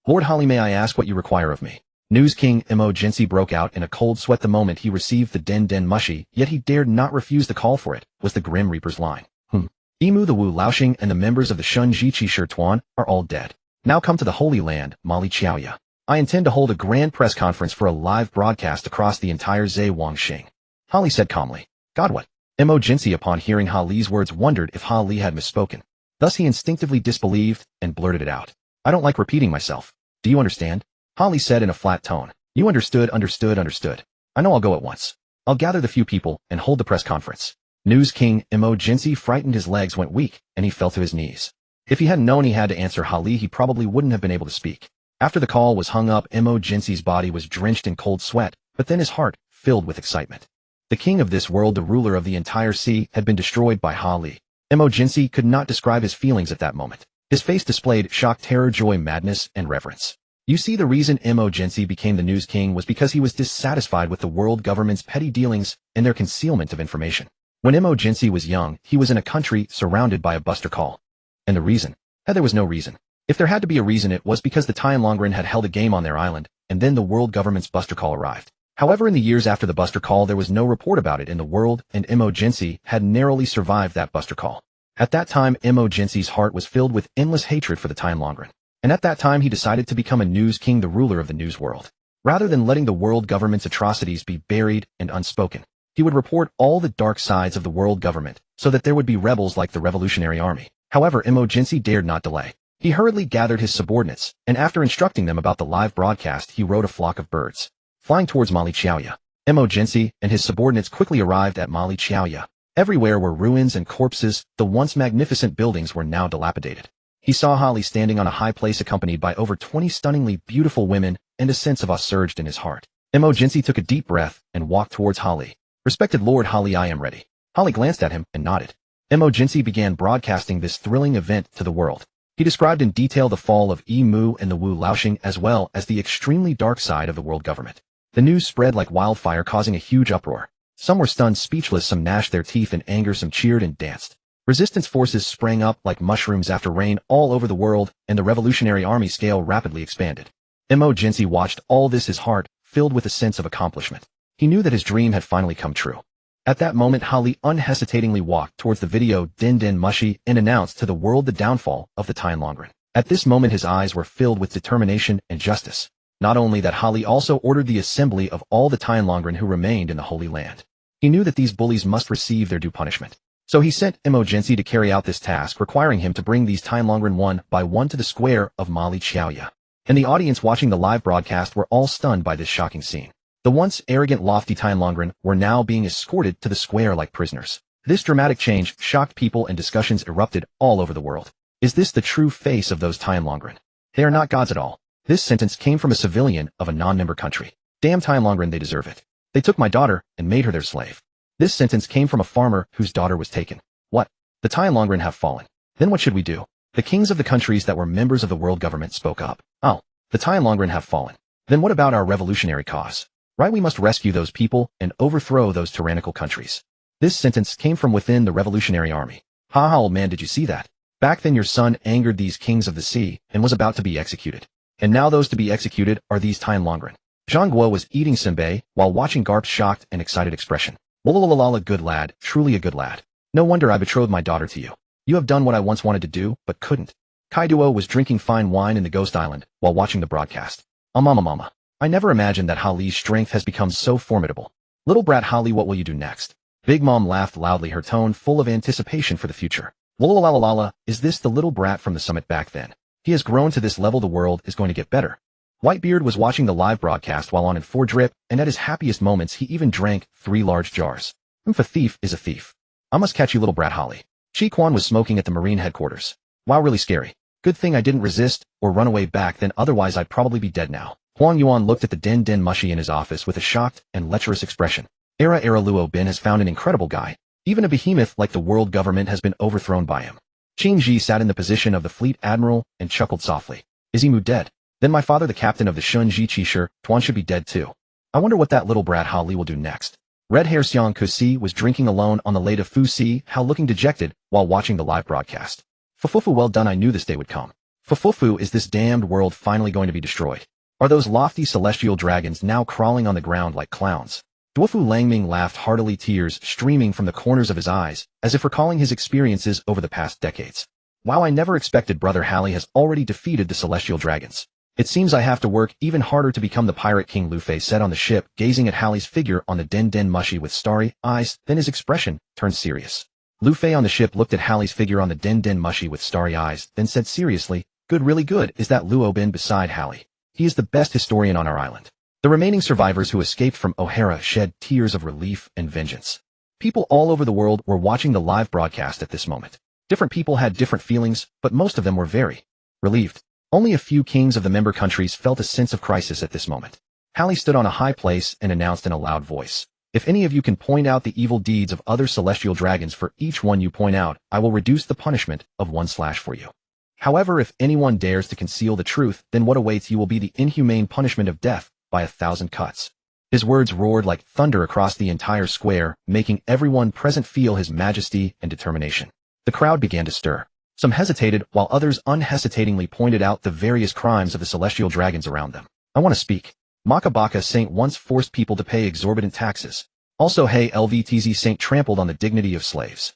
"Lord Holly, may I ask what you require of me?" News King Imogency broke out in a cold sweat the moment he received the Den Mushi, yet he dared not refuse the call for it, was the Grim Reaper's line. Imu the Wu Laoxing and the members of the Shunjiqi Shirtuan are all dead. Now come to the Holy Land, Mali Qiaoya. I intend to hold a grand press conference for a live broadcast across the entire Zhe Wangxing. Holly said calmly. God, what? Imogency, upon hearing Ha Li's words, wondered if Ha Li had misspoken. Thus he instinctively disbelieved and blurted it out. I don't like repeating myself. Do you understand? Holly said in a flat tone. You understood. I know, I'll go at once. I'll gather the few people and hold the press conference. News King Imogency frightened, his legs went weak, and he fell to his knees. If he hadn't known he had to answer Holly, he probably wouldn't have been able to speak. After the call was hung up, Imogency's body was drenched in cold sweat, but then his heart filled with excitement. The king of this world, the ruler of the entire sea, had been destroyed by Holly. Imogency could not describe his feelings at that moment. His face displayed shock, terror, joy, madness, and reverence. You see, the reason Imogency became the News King was because he was dissatisfied with the world government's petty dealings and their concealment of information. When Imogency was young, he was in a country surrounded by a Buster Call. And the reason? There was no reason. If there had to be a reason, it was because the Tianlongren had held a game on their island, and then the world government's Buster Call arrived. However, in the years after the Buster Call, there was no report about it in the world, and Imogency had narrowly survived that Buster Call. At that time, Imogency's heart was filled with endless hatred for the Tianlongren. And at that time, he decided to become a News King, the ruler of the news world. Rather than letting the world government's atrocities be buried and unspoken, he would report all the dark sides of the world government, so that there would be rebels like the Revolutionary Army. However, Imogency dared not delay. He hurriedly gathered his subordinates, and after instructing them about the live broadcast, he rode a flock of birds, flying towards Mali Qiaoya. Imogency and his subordinates quickly arrived at Mali Qiaoya. Everywhere were ruins and corpses. The once magnificent buildings were now dilapidated. He saw Holly standing on a high place, accompanied by over 20 stunningly beautiful women, and a sense of awe surged in his heart. Jinsi took a deep breath and walked towards Holly. Respected Lord Holly, I am ready. Holly glanced at him and nodded. Jinsi began broadcasting this thrilling event to the world. He described in detail the fall of Yi Mu and the Wu Laoxing as well as the extremely dark side of the world government. The news spread like wildfire, causing a huge uproar. Some were stunned speechless, some gnashed their teeth in anger, some cheered and danced. Resistance forces sprang up like mushrooms after rain all over the world, and the revolutionary army scale rapidly expanded. Jinsi watched all this, his heart filled with a sense of accomplishment. He knew that his dream had finally come true. At that moment, Holly unhesitatingly walked towards the video Din Din Mushi and announced to the world the downfall of the Tianlongren. At this moment, his eyes were filled with determination and justice. Not only that, Holly also ordered the assembly of all the Tianlongren who remained in the Holy Land. He knew that these bullies must receive their due punishment. So he sent Jinsi to carry out this task, requiring him to bring these Tianlongren one by one to the square of Mali Qiaoya. And the audience watching the live broadcast were all stunned by this shocking scene. The once arrogant, lofty Tianlongren were now being escorted to the square like prisoners. This dramatic change shocked people and discussions erupted all over the world. Is this the true face of those Tianlongren? They are not gods at all. This sentence came from a civilian of a non-member country. Damn Tianlongren, they deserve it. They took my daughter and made her their slave. This sentence came from a farmer whose daughter was taken. What? The Tianlongren have fallen. Then what should we do? The kings of the countries that were members of the world government spoke up. Oh, the Tianlongren have fallen. Then what about our revolutionary cause? Right, we must rescue those people and overthrow those tyrannical countries. This sentence came from within the revolutionary army. Ha ha, old man, did you see that? Back then your son angered these kings of the sea and was about to be executed. And now those to be executed are these Tianlongren. Zhang Guo was eating senbei while watching Garp's shocked and excited expression. Walalalala, good lad, truly a good lad. No wonder I betrothed my daughter to you. You have done what I once wanted to do, but couldn't. Kaiduo was drinking fine wine in the Ghost Island while watching the broadcast. Mama. I never imagined that Holly's strength has become so formidable. Little brat Holly, what will you do next? Big Mom laughed loudly, her tone full of anticipation for the future. Walalalala, is this the little brat from the summit back then? He has grown to this level, the world is going to get better. Whitebeard was watching the live broadcast while on in 4 drip, and at his happiest moments he even drank 3 large jars. If a thief is a thief. I must catch you, little brat Holly. Chi Quan was smoking at the Marine headquarters. Wow, really scary. Good thing I didn't resist or run away back then, otherwise I'd probably be dead now. Huang Yuan looked at the Din Din Mushi in his office with a shocked and lecherous expression. Era Luo Bin has found an incredible guy. Even a behemoth like the world government has been overthrown by him. Qing Ji sat in the position of the fleet admiral and chuckled softly. Is Mu dead? Then my father, the captain of the Shun Ji Qishir, Tuan, should be dead too. I wonder what that little brat Hao Li will do next. Red-haired Xiang Kusi was drinking alone on the lake of Fu Si, Hao looking dejected while watching the live broadcast. Fufufu, well done, I knew this day would come. Fufufu, is this damned world finally going to be destroyed? Are those lofty celestial dragons now crawling on the ground like clowns? Duofu Langming laughed heartily, tears streaming from the corners of his eyes, as if recalling his experiences over the past decades. Wow, I never expected Brother Hallie has already defeated the celestial dragons. It seems I have to work even harder to become the pirate king, Lu Fei said on the ship, gazing at Hallie's figure on the Din Din Mushi with starry eyes, then his expression turned serious. Lu Fei on the ship looked at Hallie's figure on the Din Din Mushi with starry eyes, then said seriously, good, really good, is that Luo Bin beside Hallie? He is the best historian on our island. The remaining survivors who escaped from O'Hara shed tears of relief and vengeance. People all over the world were watching the live broadcast at this moment. Different people had different feelings, but most of them were very relieved. Only a few kings of the member countries felt a sense of crisis at this moment. Hallie stood on a high place and announced in a loud voice, if any of you can point out the evil deeds of other celestial dragons, for each one you point out, I will reduce the punishment of 1/ for you. However, if anyone dares to conceal the truth, then what awaits you will be the inhumane punishment of death by 1,000 cuts. His words roared like thunder across the entire square, making everyone present feel his majesty and determination. The crowd began to stir. Some hesitated, while others unhesitatingly pointed out the various crimes of the celestial dragons around them. I want to speak. Makabaka Saint once forced people to pay exorbitant taxes. Also, Hey LVTZ Saint trampled on the dignity of slaves.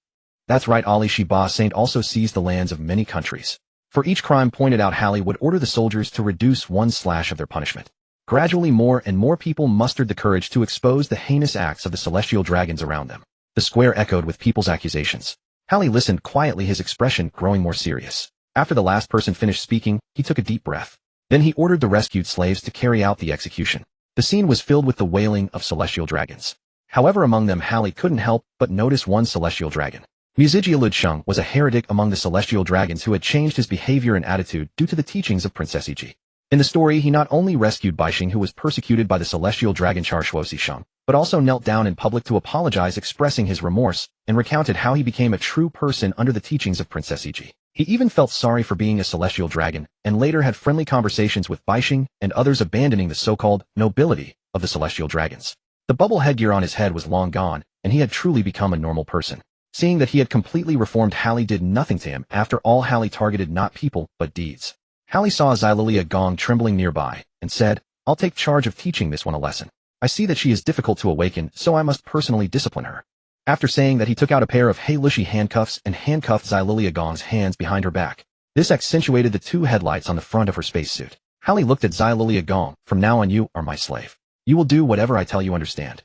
That's right, Ali Shiba Saint also seized the lands of many countries. For each crime pointed out, Hallie would order the soldiers to reduce 1/ of their punishment. Gradually more and more people mustered the courage to expose the heinous acts of the celestial dragons around them. The square echoed with people's accusations. Hallie listened quietly, his expression growing more serious. After the last person finished speaking, he took a deep breath. Then he ordered the rescued slaves to carry out the execution. The scene was filled with the wailing of celestial dragons. However, among them Hallie couldn't help but notice one celestial dragon. Muzijia Ludsheng was a heretic among the celestial dragons who had changed his behavior and attitude due to the teachings of Princess Iji. In the story, he not only rescued Baixing, who was persecuted by the celestial dragon Charshwo, but also knelt down in public to apologize, expressing his remorse, and recounted how he became a true person under the teachings of Princess Iji. He even felt sorry for being a celestial dragon, and later had friendly conversations with Baixing and others, abandoning the so-called nobility of the celestial dragons. The bubble headgear on his head was long gone, and he had truly become a normal person. Seeing that he had completely reformed, Hallie did nothing to him. After all, Hallie targeted not people, but deeds. Hallie saw Xylilia Gong trembling nearby, and said, "I'll take charge of teaching this one a lesson. I see that she is difficult to awaken, so I must personally discipline her." After saying that, he took out a pair of Heilushi handcuffs and handcuffed Xylilia Gong's hands behind her back. This accentuated the two headlights on the front of her spacesuit. Hallie looked at Xylilia Gong. "From now on, you are my slave. You will do whatever I tell you, understand?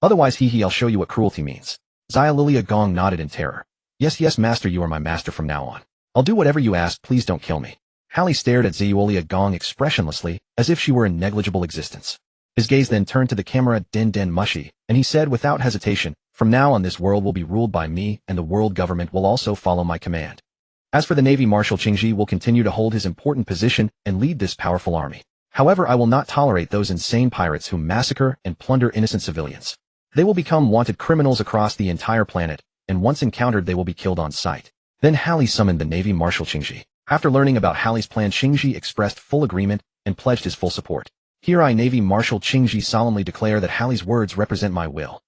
Otherwise, I'll show you what cruelty means." Xylilia Gong nodded in terror. Yes, master, you are my master from now on. I'll do whatever you ask, please don't kill me." Hallie stared at Xylilia Gong expressionlessly, as if she were in negligible existence. His gaze then turned to the camera Den Mushi, and he said without hesitation, "From now on, this world will be ruled by me, and the world government will also follow my command. As for the Navy, Marshal Qingji will continue to hold his important position and lead this powerful army. However, I will not tolerate those insane pirates who massacre and plunder innocent civilians. They will become wanted criminals across the entire planet, and once encountered they will be killed on sight." Then Hallie summoned the Navy Marshal Qingji. After learning about Hallie's plan, Qingji expressed full agreement and pledged his full support. "Here I, Navy Marshal Qingji, solemnly declare that Hallie's words represent my will.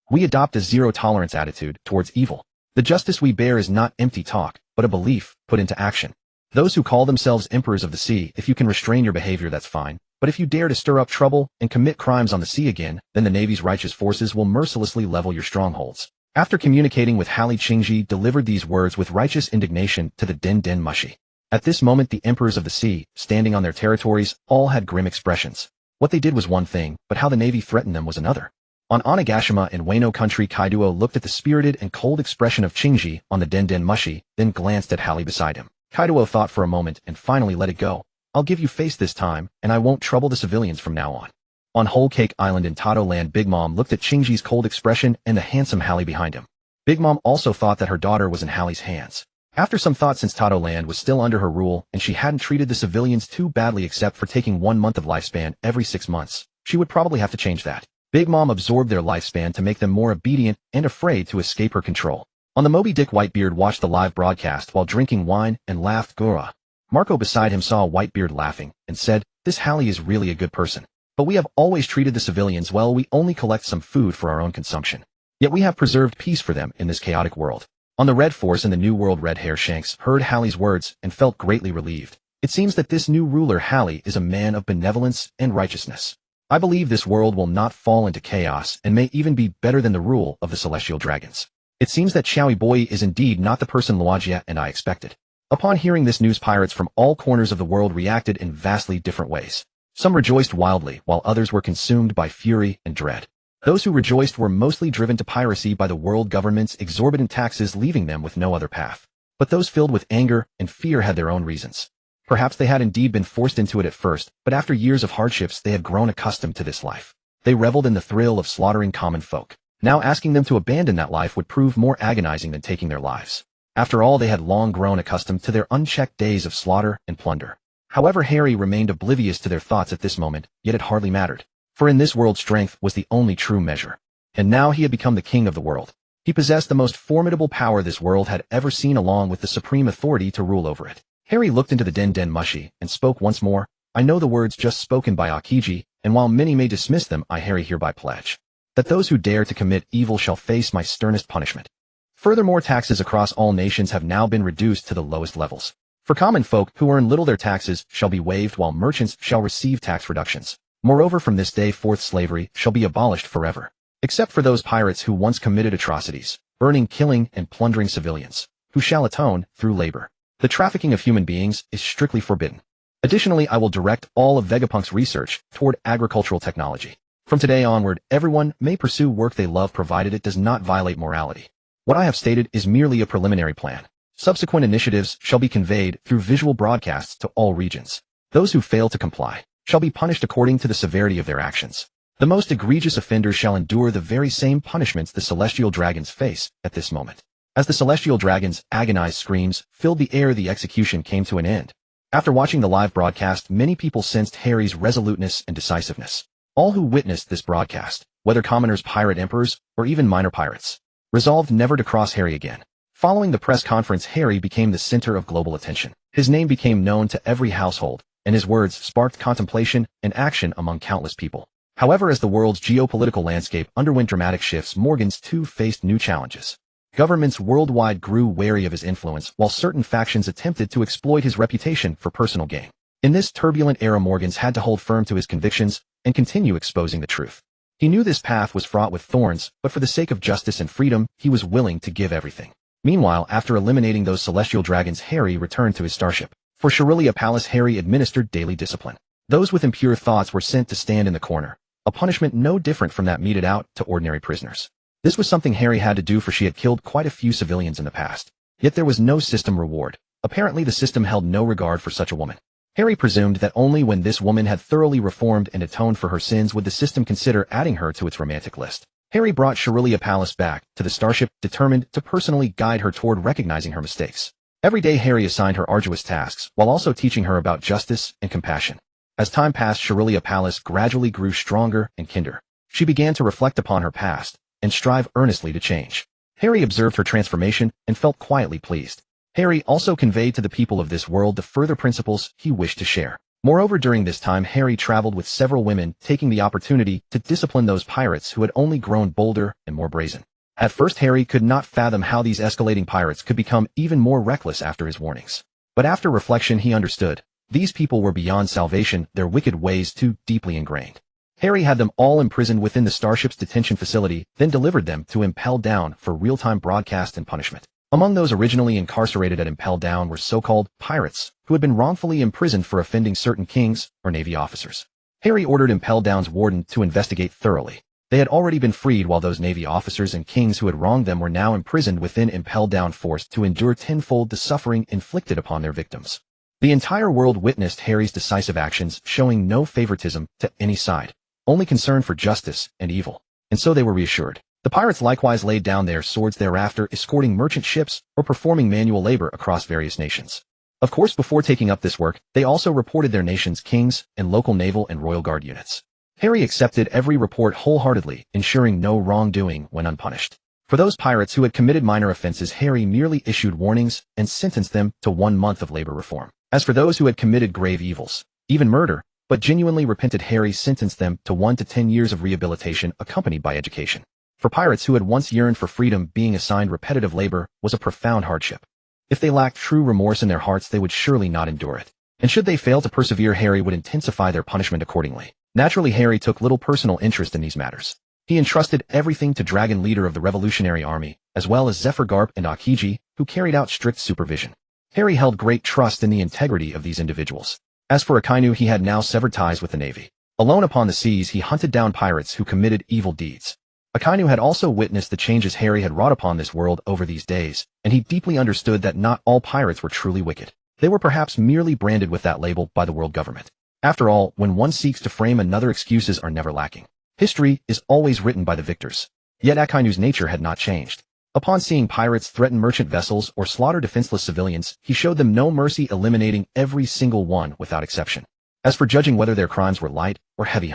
We adopt a zero-tolerance attitude towards evil. The justice we bear is not empty talk, but a belief put into action. Those who call themselves emperors of the sea, if you can restrain your behavior, that's fine. But if you dare to stir up trouble and commit crimes on the sea again, then the Navy's righteous forces will mercilessly level your strongholds." After communicating with Hallie, Qingji delivered these words with righteous indignation to the Den Mushi. At this moment, the emperors of the sea, standing on their territories, all had grim expressions. What they did was one thing, but how the Navy threatened them was another. On Onigashima in Wano country, Kaiduo looked at the spirited and cold expression of Qingji on the Den Mushi, then glanced at Hallie beside him. Kaiduo thought for a moment and finally let it go. "I'll give you face this time, and I won't trouble the civilians from now on." On Whole Cake Island in Tato Land, Big Mom looked at Qingji's cold expression and the handsome Hallie behind him. Big Mom also thought that her daughter was in Hallie's hands. After some thought, since Tato Land was still under her rule and she hadn't treated the civilians too badly except for taking 1 month of lifespan every 6 months, she would probably have to change that. Big Mom absorbed their lifespan to make them more obedient and afraid to escape her control. On the Moby Dick, Whitebeard watched the live broadcast while drinking wine and laughed. Kuro. Marco beside him saw Whitebeard laughing and said, "This Hallie is really a good person. But we have always treated the civilians well. We only collect some food for our own consumption. Yet we have preserved peace for them in this chaotic world." On the Red Force in the New World, Red Hair Shanks heard Hallie's words and felt greatly relieved. It seems that this new ruler, Hallie, is a man of benevolence and righteousness. I believe this world will not fall into chaos and may even be better than the rule of the celestial dragons. It seems that Xiaoi Boy is indeed not the person Luogia and I expected. Upon hearing this news, pirates from all corners of the world reacted in vastly different ways. Some rejoiced wildly, while others were consumed by fury and dread. Those who rejoiced were mostly driven to piracy by the world government's exorbitant taxes, leaving them with no other path. But those filled with anger and fear had their own reasons. Perhaps they had indeed been forced into it at first, but after years of hardships they had grown accustomed to this life. They reveled in the thrill of slaughtering common folk. Now asking them to abandon that life would prove more agonizing than taking their lives. After all, they had long grown accustomed to their unchecked days of slaughter and plunder. However, Harry remained oblivious to their thoughts at this moment, yet it hardly mattered. For in this world, strength was the only true measure. And now he had become the king of the world. He possessed the most formidable power this world had ever seen, along with the supreme authority to rule over it. Harry looked into the Den Mushi and spoke once more. "I know the words just spoken by Akiji, and while many may dismiss them, I, Harry, hereby pledge that those who dare to commit evil shall face my sternest punishment. Furthermore, taxes across all nations have now been reduced to the lowest levels. For common folk who earn little, their taxes shall be waived, while merchants shall receive tax reductions. Moreover, from this day forth slavery shall be abolished forever, except for those pirates who once committed atrocities, burning, killing, and plundering civilians, who shall atone through labor. The trafficking of human beings is strictly forbidden. Additionally, I will direct all of Vegapunk's research toward agricultural technology. From today onward, everyone may pursue work they love provided it does not violate morality. What I have stated is merely a preliminary plan. Subsequent initiatives shall be conveyed through visual broadcasts to all regions. Those who fail to comply shall be punished according to the severity of their actions. The most egregious offenders shall endure the very same punishments the celestial dragons face at this moment." As the celestial dragons' agonized screams filled the air, the execution came to an end. After watching the live broadcast, many people sensed Harry's resoluteness and decisiveness. All who witnessed this broadcast, whether commoners, pirate emperors, or even minor pirates, resolved never to cross Harry again. Following the press conference, Harry became the center of global attention. His name became known to every household, and his words sparked contemplation and action among countless people. However, as the world's geopolitical landscape underwent dramatic shifts, Morgans too faced new challenges. Governments worldwide grew wary of his influence, while certain factions attempted to exploit his reputation for personal gain. In this turbulent era, Morgans had to hold firm to his convictions and continue exposing the truth. He knew this path was fraught with thorns, but for the sake of justice and freedom, he was willing to give everything. Meanwhile, after eliminating those celestial dragons, Harry returned to his starship. For Shirlea Palace, Harry administered daily discipline. Those with impure thoughts were sent to stand in the corner, a punishment no different from that meted out to ordinary prisoners. This was something Harry had to do, for she had killed quite a few civilians in the past. Yet there was no system reward. Apparently the system held no regard for such a woman. Harry presumed that only when this woman had thoroughly reformed and atoned for her sins would the system consider adding her to its romantic list. Harry brought Shirlea Palace back to the starship, determined to personally guide her toward recognizing her mistakes. Every day Harry assigned her arduous tasks, while also teaching her about justice and compassion. As time passed, Shirlea Palace gradually grew stronger and kinder. She began to reflect upon her past and strive earnestly to change. Harry observed her transformation and felt quietly pleased. Harry also conveyed to the people of this world the further principles he wished to share. Moreover, during this time, Harry traveled with several women, taking the opportunity to discipline those pirates who had only grown bolder and more brazen. At first, Harry could not fathom how these escalating pirates could become even more reckless after his warnings. But after reflection, he understood. These people were beyond salvation, their wicked ways too deeply ingrained. Harry had them all imprisoned within the starship's detention facility, then delivered them to Impel Down for real-time broadcast and punishment. Among those originally incarcerated at Impel Down were so-called pirates, who had been wrongfully imprisoned for offending certain kings or navy officers. Harry ordered Impel Down's warden to investigate thoroughly. They had already been freed, while those navy officers and kings who had wronged them were now imprisoned within Impel Down, forced to endure tenfold the suffering inflicted upon their victims. The entire world witnessed Harry's decisive actions, showing no favoritism to any side, only concern for justice and evil. And so they were reassured. The pirates likewise laid down their swords thereafter, escorting merchant ships or performing manual labor across various nations. Of course, before taking up this work, they also reported their nation's kings and local naval and royal guard units. Harry accepted every report wholeheartedly, ensuring no wrongdoing went unpunished. For those pirates who had committed minor offenses, Harry merely issued warnings and sentenced them to 1 month of labor reform. As for those who had committed grave evils, even murder, but genuinely repented, Harry sentenced them to 1 to 10 years of rehabilitation accompanied by education. For pirates who had once yearned for freedom, being assigned repetitive labor was a profound hardship. If they lacked true remorse in their hearts, they would surely not endure it. And should they fail to persevere, Harry would intensify their punishment accordingly. Naturally, Harry took little personal interest in these matters. He entrusted everything to Dragon, leader of the Revolutionary Army, as well as Zephyr Garp and Akiji, who carried out strict supervision. Harry held great trust in the integrity of these individuals. As for Akainu, he had now severed ties with the Navy. Alone upon the seas, he hunted down pirates who committed evil deeds. Akainu had also witnessed the changes Harry had wrought upon this world over these days, and he deeply understood that not all pirates were truly wicked. They were perhaps merely branded with that label by the world government. After all, when one seeks to frame another, excuses are never lacking. History is always written by the victors. Yet Akainu's nature had not changed. Upon seeing pirates threaten merchant vessels or slaughter defenseless civilians, he showed them no mercy, eliminating every single one without exception. As for judging whether their crimes were light or heavy,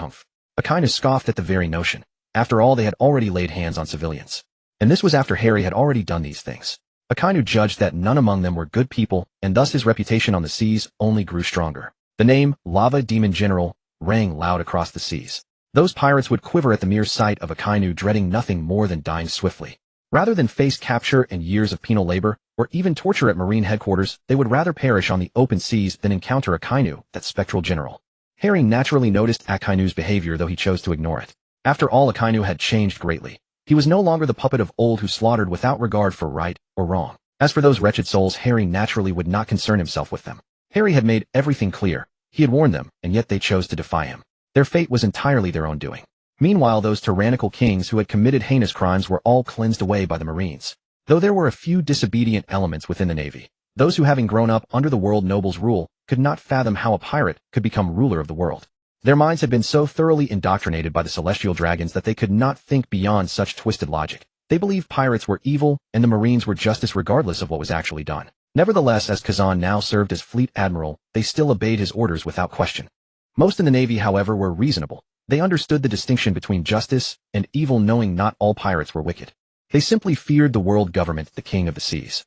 Akainu scoffed at the very notion. After all, they had already laid hands on civilians. And this was after Harry had already done these things. Akainu judged that none among them were good people, and thus his reputation on the seas only grew stronger. The name, Lava Demon General, rang loud across the seas. Those pirates would quiver at the mere sight of Akainu, dreading nothing more than dying swiftly. Rather than face capture and years of penal labor, or even torture at Marine headquarters, they would rather perish on the open seas than encounter Akainu, that spectral general. Harry naturally noticed Akainu's behavior, though he chose to ignore it. After all, Akainu had changed greatly. He was no longer the puppet of old who slaughtered without regard for right or wrong. As for those wretched souls, Harry naturally would not concern himself with them. Harry had made everything clear. He had warned them, and yet they chose to defy him. Their fate was entirely their own doing. Meanwhile, those tyrannical kings who had committed heinous crimes were all cleansed away by the Marines. Though there were a few disobedient elements within the Navy, those who, having grown up under the world noble's rule, could not fathom how a pirate could become ruler of the world. Their minds had been so thoroughly indoctrinated by the celestial dragons that they could not think beyond such twisted logic. They believed pirates were evil and the Marines were justice regardless of what was actually done. Nevertheless, as Kazan now served as fleet admiral, they still obeyed his orders without question. Most in the Navy, however, were reasonable. They understood the distinction between justice and evil, knowing not all pirates were wicked. They simply feared the world government, the king of the seas.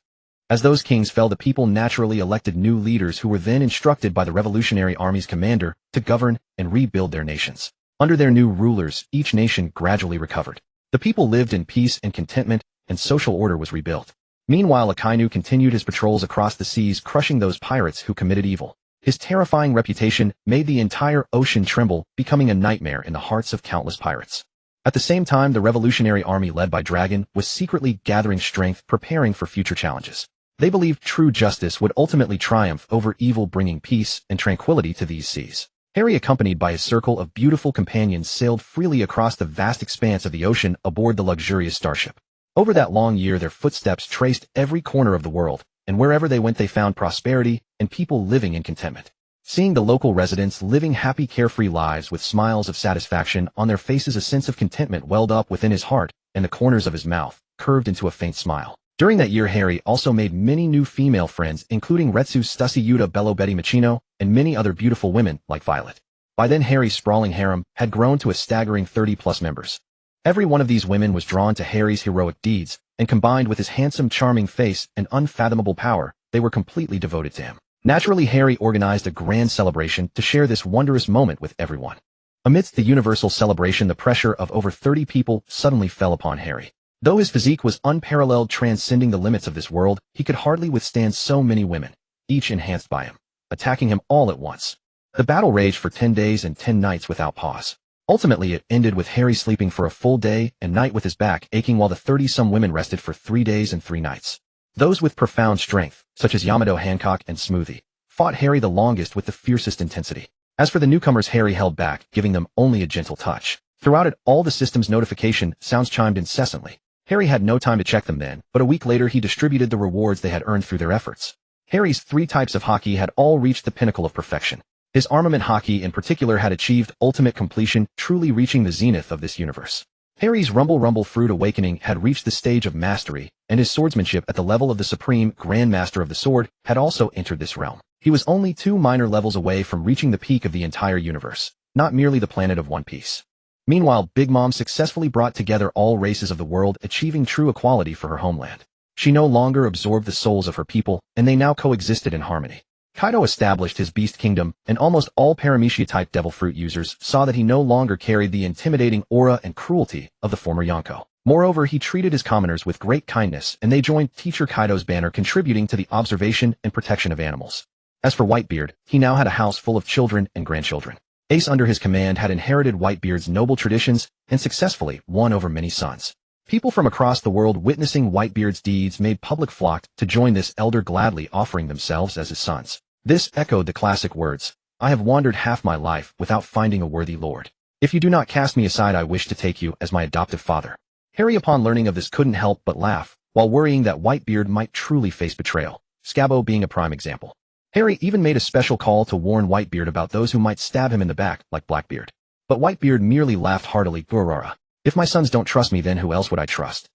As those kings fell, the people naturally elected new leaders who were then instructed by the Revolutionary Army's commander to govern and rebuild their nations. Under their new rulers, each nation gradually recovered. The people lived in peace and contentment, and social order was rebuilt. Meanwhile, Akainu continued his patrols across the seas, crushing those pirates who committed evil. His terrifying reputation made the entire ocean tremble, becoming a nightmare in the hearts of countless pirates. At the same time, the Revolutionary Army led by Dragon was secretly gathering strength, preparing for future challenges. They believed true justice would ultimately triumph over evil, bringing peace and tranquility to these seas. Harry, accompanied by his circle of beautiful companions, sailed freely across the vast expanse of the ocean aboard the luxurious starship. Over that long year, their footsteps traced every corner of the world, and wherever they went they found prosperity and people living in contentment. Seeing the local residents living happy, carefree lives with smiles of satisfaction on their faces, a sense of contentment welled up within his heart, and the corners of his mouth curved into a faint smile. During that year, Harry also made many new female friends, including Retsu, Stussy, Yuta, Bello, Betty Machino, and many other beautiful women like Violet. By then, Harry's sprawling harem had grown to a staggering 30-plus members. Every one of these women was drawn to Harry's heroic deeds, and combined with his handsome, charming face and unfathomable power, they were completely devoted to him. Naturally, Harry organized a grand celebration to share this wondrous moment with everyone. Amidst the universal celebration, the pressure of over 30 people suddenly fell upon Harry. Though his physique was unparalleled, transcending the limits of this world, he could hardly withstand so many women, each enhanced by him, attacking him all at once. The battle raged for 10 days and 10 nights without pause. Ultimately, it ended with Harry sleeping for a full day and night with his back aching, while the 30-some women rested for 3 days and 3 nights. Those with profound strength, such as Yamato, Hancock, and Smoothie, fought Harry the longest with the fiercest intensity. As for the newcomers, Harry held back, giving them only a gentle touch. Throughout it all, the system's notification sounds chimed incessantly. Harry had no time to check them then, but a week later he distributed the rewards they had earned through their efforts. Harry's 3 types of Haki had all reached the pinnacle of perfection. His armament Haki in particular had achieved ultimate completion, truly reaching the zenith of this universe. Harry's Rumble Fruit Awakening had reached the stage of mastery, and his swordsmanship at the level of the Supreme Grandmaster of the Sword had also entered this realm. He was only 2 minor levels away from reaching the peak of the entire universe, not merely the planet of One Piece. Meanwhile, Big Mom successfully brought together all races of the world, achieving true equality for her homeland. She no longer absorbed the souls of her people, and they now coexisted in harmony. Kaido established his Beast Kingdom, and almost all Paramecia-type Devil Fruit users saw that he no longer carried the intimidating aura and cruelty of the former Yonko. Moreover, he treated his commoners with great kindness, and they joined Teacher Kaido's banner, contributing to the observation and protection of animals. As for Whitebeard, he now had a house full of children and grandchildren. Ace, under his command, had inherited Whitebeard's noble traditions and successfully won over many sons. People from across the world witnessing Whitebeard's deeds made public flocked to join this elder, gladly offering themselves as his sons. This echoed the classic words, "I have wandered half my life without finding a worthy lord. If you do not cast me aside, I wish to take you as my adoptive father." Harry, upon learning of this, couldn't help but laugh, while worrying that Whitebeard might truly face betrayal, Scabo being a prime example. Harry even made a special call to warn Whitebeard about those who might stab him in the back, like Blackbeard. But Whitebeard merely laughed heartily. "Gurara. If my sons don't trust me, then who else would I trust?"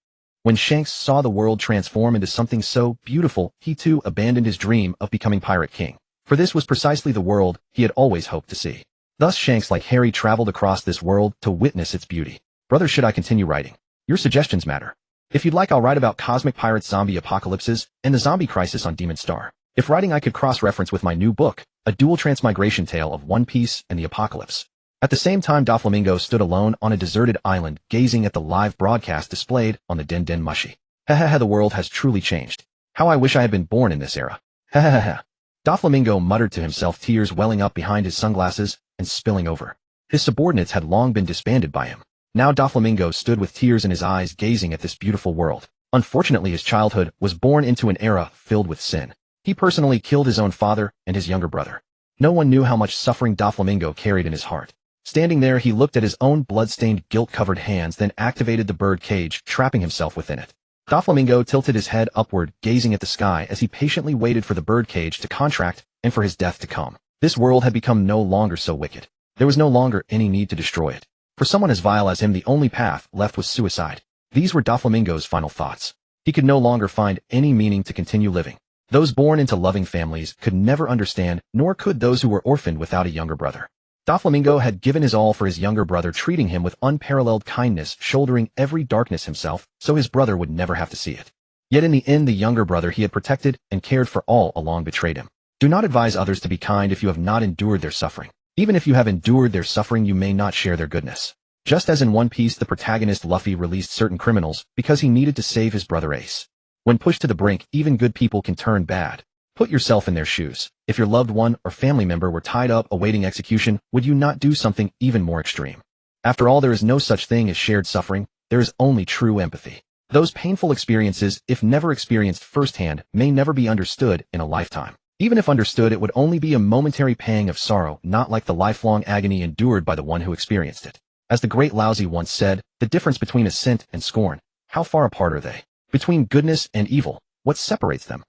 When Shanks saw the world transform into something so beautiful, he too abandoned his dream of becoming Pirate King. For this was precisely the world he had always hoped to see. Thus Shanks, like Harry, traveled across this world to witness its beauty. Brother, should I continue writing? Your suggestions matter. If you'd like, I'll write about cosmic pirates, zombie apocalypses, and the zombie crisis on Demon Star. If writing, I could cross-reference with my new book, a dual transmigration tale of One Piece and the Apocalypse. At the same time, Doflamingo stood alone on a deserted island, gazing at the live broadcast displayed on the Den Den Mushi. The world has truly changed. How I wish I had been born in this era. Doflamingo muttered to himself, tears welling up behind his sunglasses and spilling over. His subordinates had long been disbanded by him. Now Doflamingo stood with tears in his eyes, gazing at this beautiful world. Unfortunately, his childhood was born into an era filled with sin. He personally killed his own father and his younger brother. No one knew how much suffering Doflamingo carried in his heart. Standing there, he looked at his own blood-stained, guilt-covered hands, then activated the bird cage, trapping himself within it. Doflamingo tilted his head upward, gazing at the sky as he patiently waited for the bird cage to contract and for his death to come. This world had become no longer so wicked. There was no longer any need to destroy it. For someone as vile as him, the only path left was suicide. These were Doflamingo's final thoughts. He could no longer find any meaning to continue living. Those born into loving families could never understand, nor could those who were orphaned without a younger brother. Doflamingo had given his all for his younger brother, treating him with unparalleled kindness, shouldering every darkness himself, so his brother would never have to see it. Yet in the end, the younger brother he had protected and cared for all along betrayed him. Do not advise others to be kind if you have not endured their suffering. Even if you have endured their suffering, you may not share their goodness. Just as in One Piece, the protagonist Luffy released certain criminals because he needed to save his brother Ace. When pushed to the brink, even good people can turn bad. Put yourself in their shoes. If your loved one or family member were tied up awaiting execution, would you not do something even more extreme? After all, there is no such thing as shared suffering. There is only true empathy. Those painful experiences, if never experienced firsthand, may never be understood in a lifetime. Even if understood, it would only be a momentary pang of sorrow, not like the lifelong agony endured by the one who experienced it. As the great Laozi once said, the difference between assent and scorn, how far apart are they? Between goodness and evil, what separates them?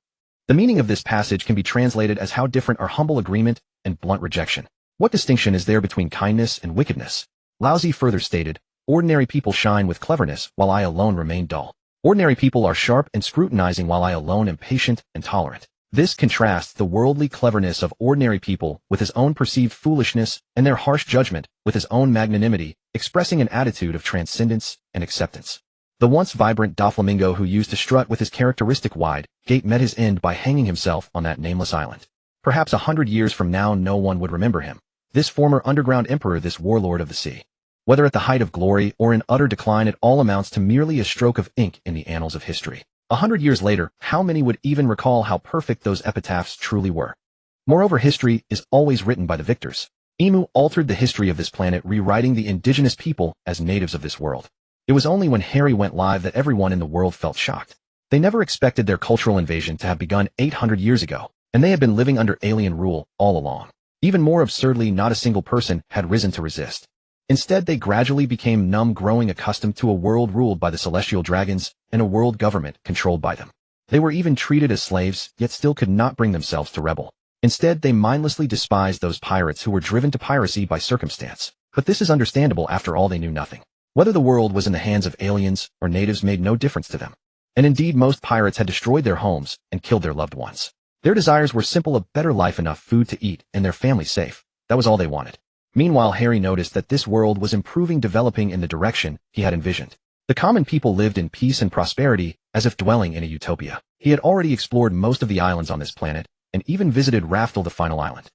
The meaning of this passage can be translated as how different are humble agreement and blunt rejection. What distinction is there between kindness and wickedness? Laozi further stated, ordinary people shine with cleverness while I alone remain dull. Ordinary people are sharp and scrutinizing while I alone am patient and tolerant. This contrasts the worldly cleverness of ordinary people with his own perceived foolishness and their harsh judgment with his own magnanimity, expressing an attitude of transcendence and acceptance. The once vibrant Doflamingo who used to strut with his characteristic wide gait met his end by hanging himself on that nameless island. Perhaps 100 years from now no one would remember him. This former underground emperor, this warlord of the sea. Whether at the height of glory or in utter decline, it all amounts to merely a stroke of ink in the annals of history. 100 years later, how many would even recall how perfect those epitaphs truly were? Moreover, history is always written by the victors. Emu altered the history of this planet, rewriting the indigenous people as natives of this world. It was only when Harry went live that everyone in the world felt shocked. They never expected their cultural invasion to have begun 800 years ago, and they had been living under alien rule all along. Even more absurdly, not a single person had risen to resist. Instead, they gradually became numb, growing accustomed to a world ruled by the celestial dragons and a world government controlled by them. They were even treated as slaves, yet still could not bring themselves to rebel. Instead, they mindlessly despised those pirates who were driven to piracy by circumstance. But this is understandable, after all, they knew nothing. Whether the world was in the hands of aliens or natives made no difference to them. And indeed, most pirates had destroyed their homes and killed their loved ones. Their desires were simple: a better life, enough food to eat, and their families safe. That was all they wanted. Meanwhile, Harry noticed that this world was improving, developing in the direction he had envisioned. The common people lived in peace and prosperity, as if dwelling in a utopia. He had already explored most of the islands on this planet, and even visited Raftel, the final island.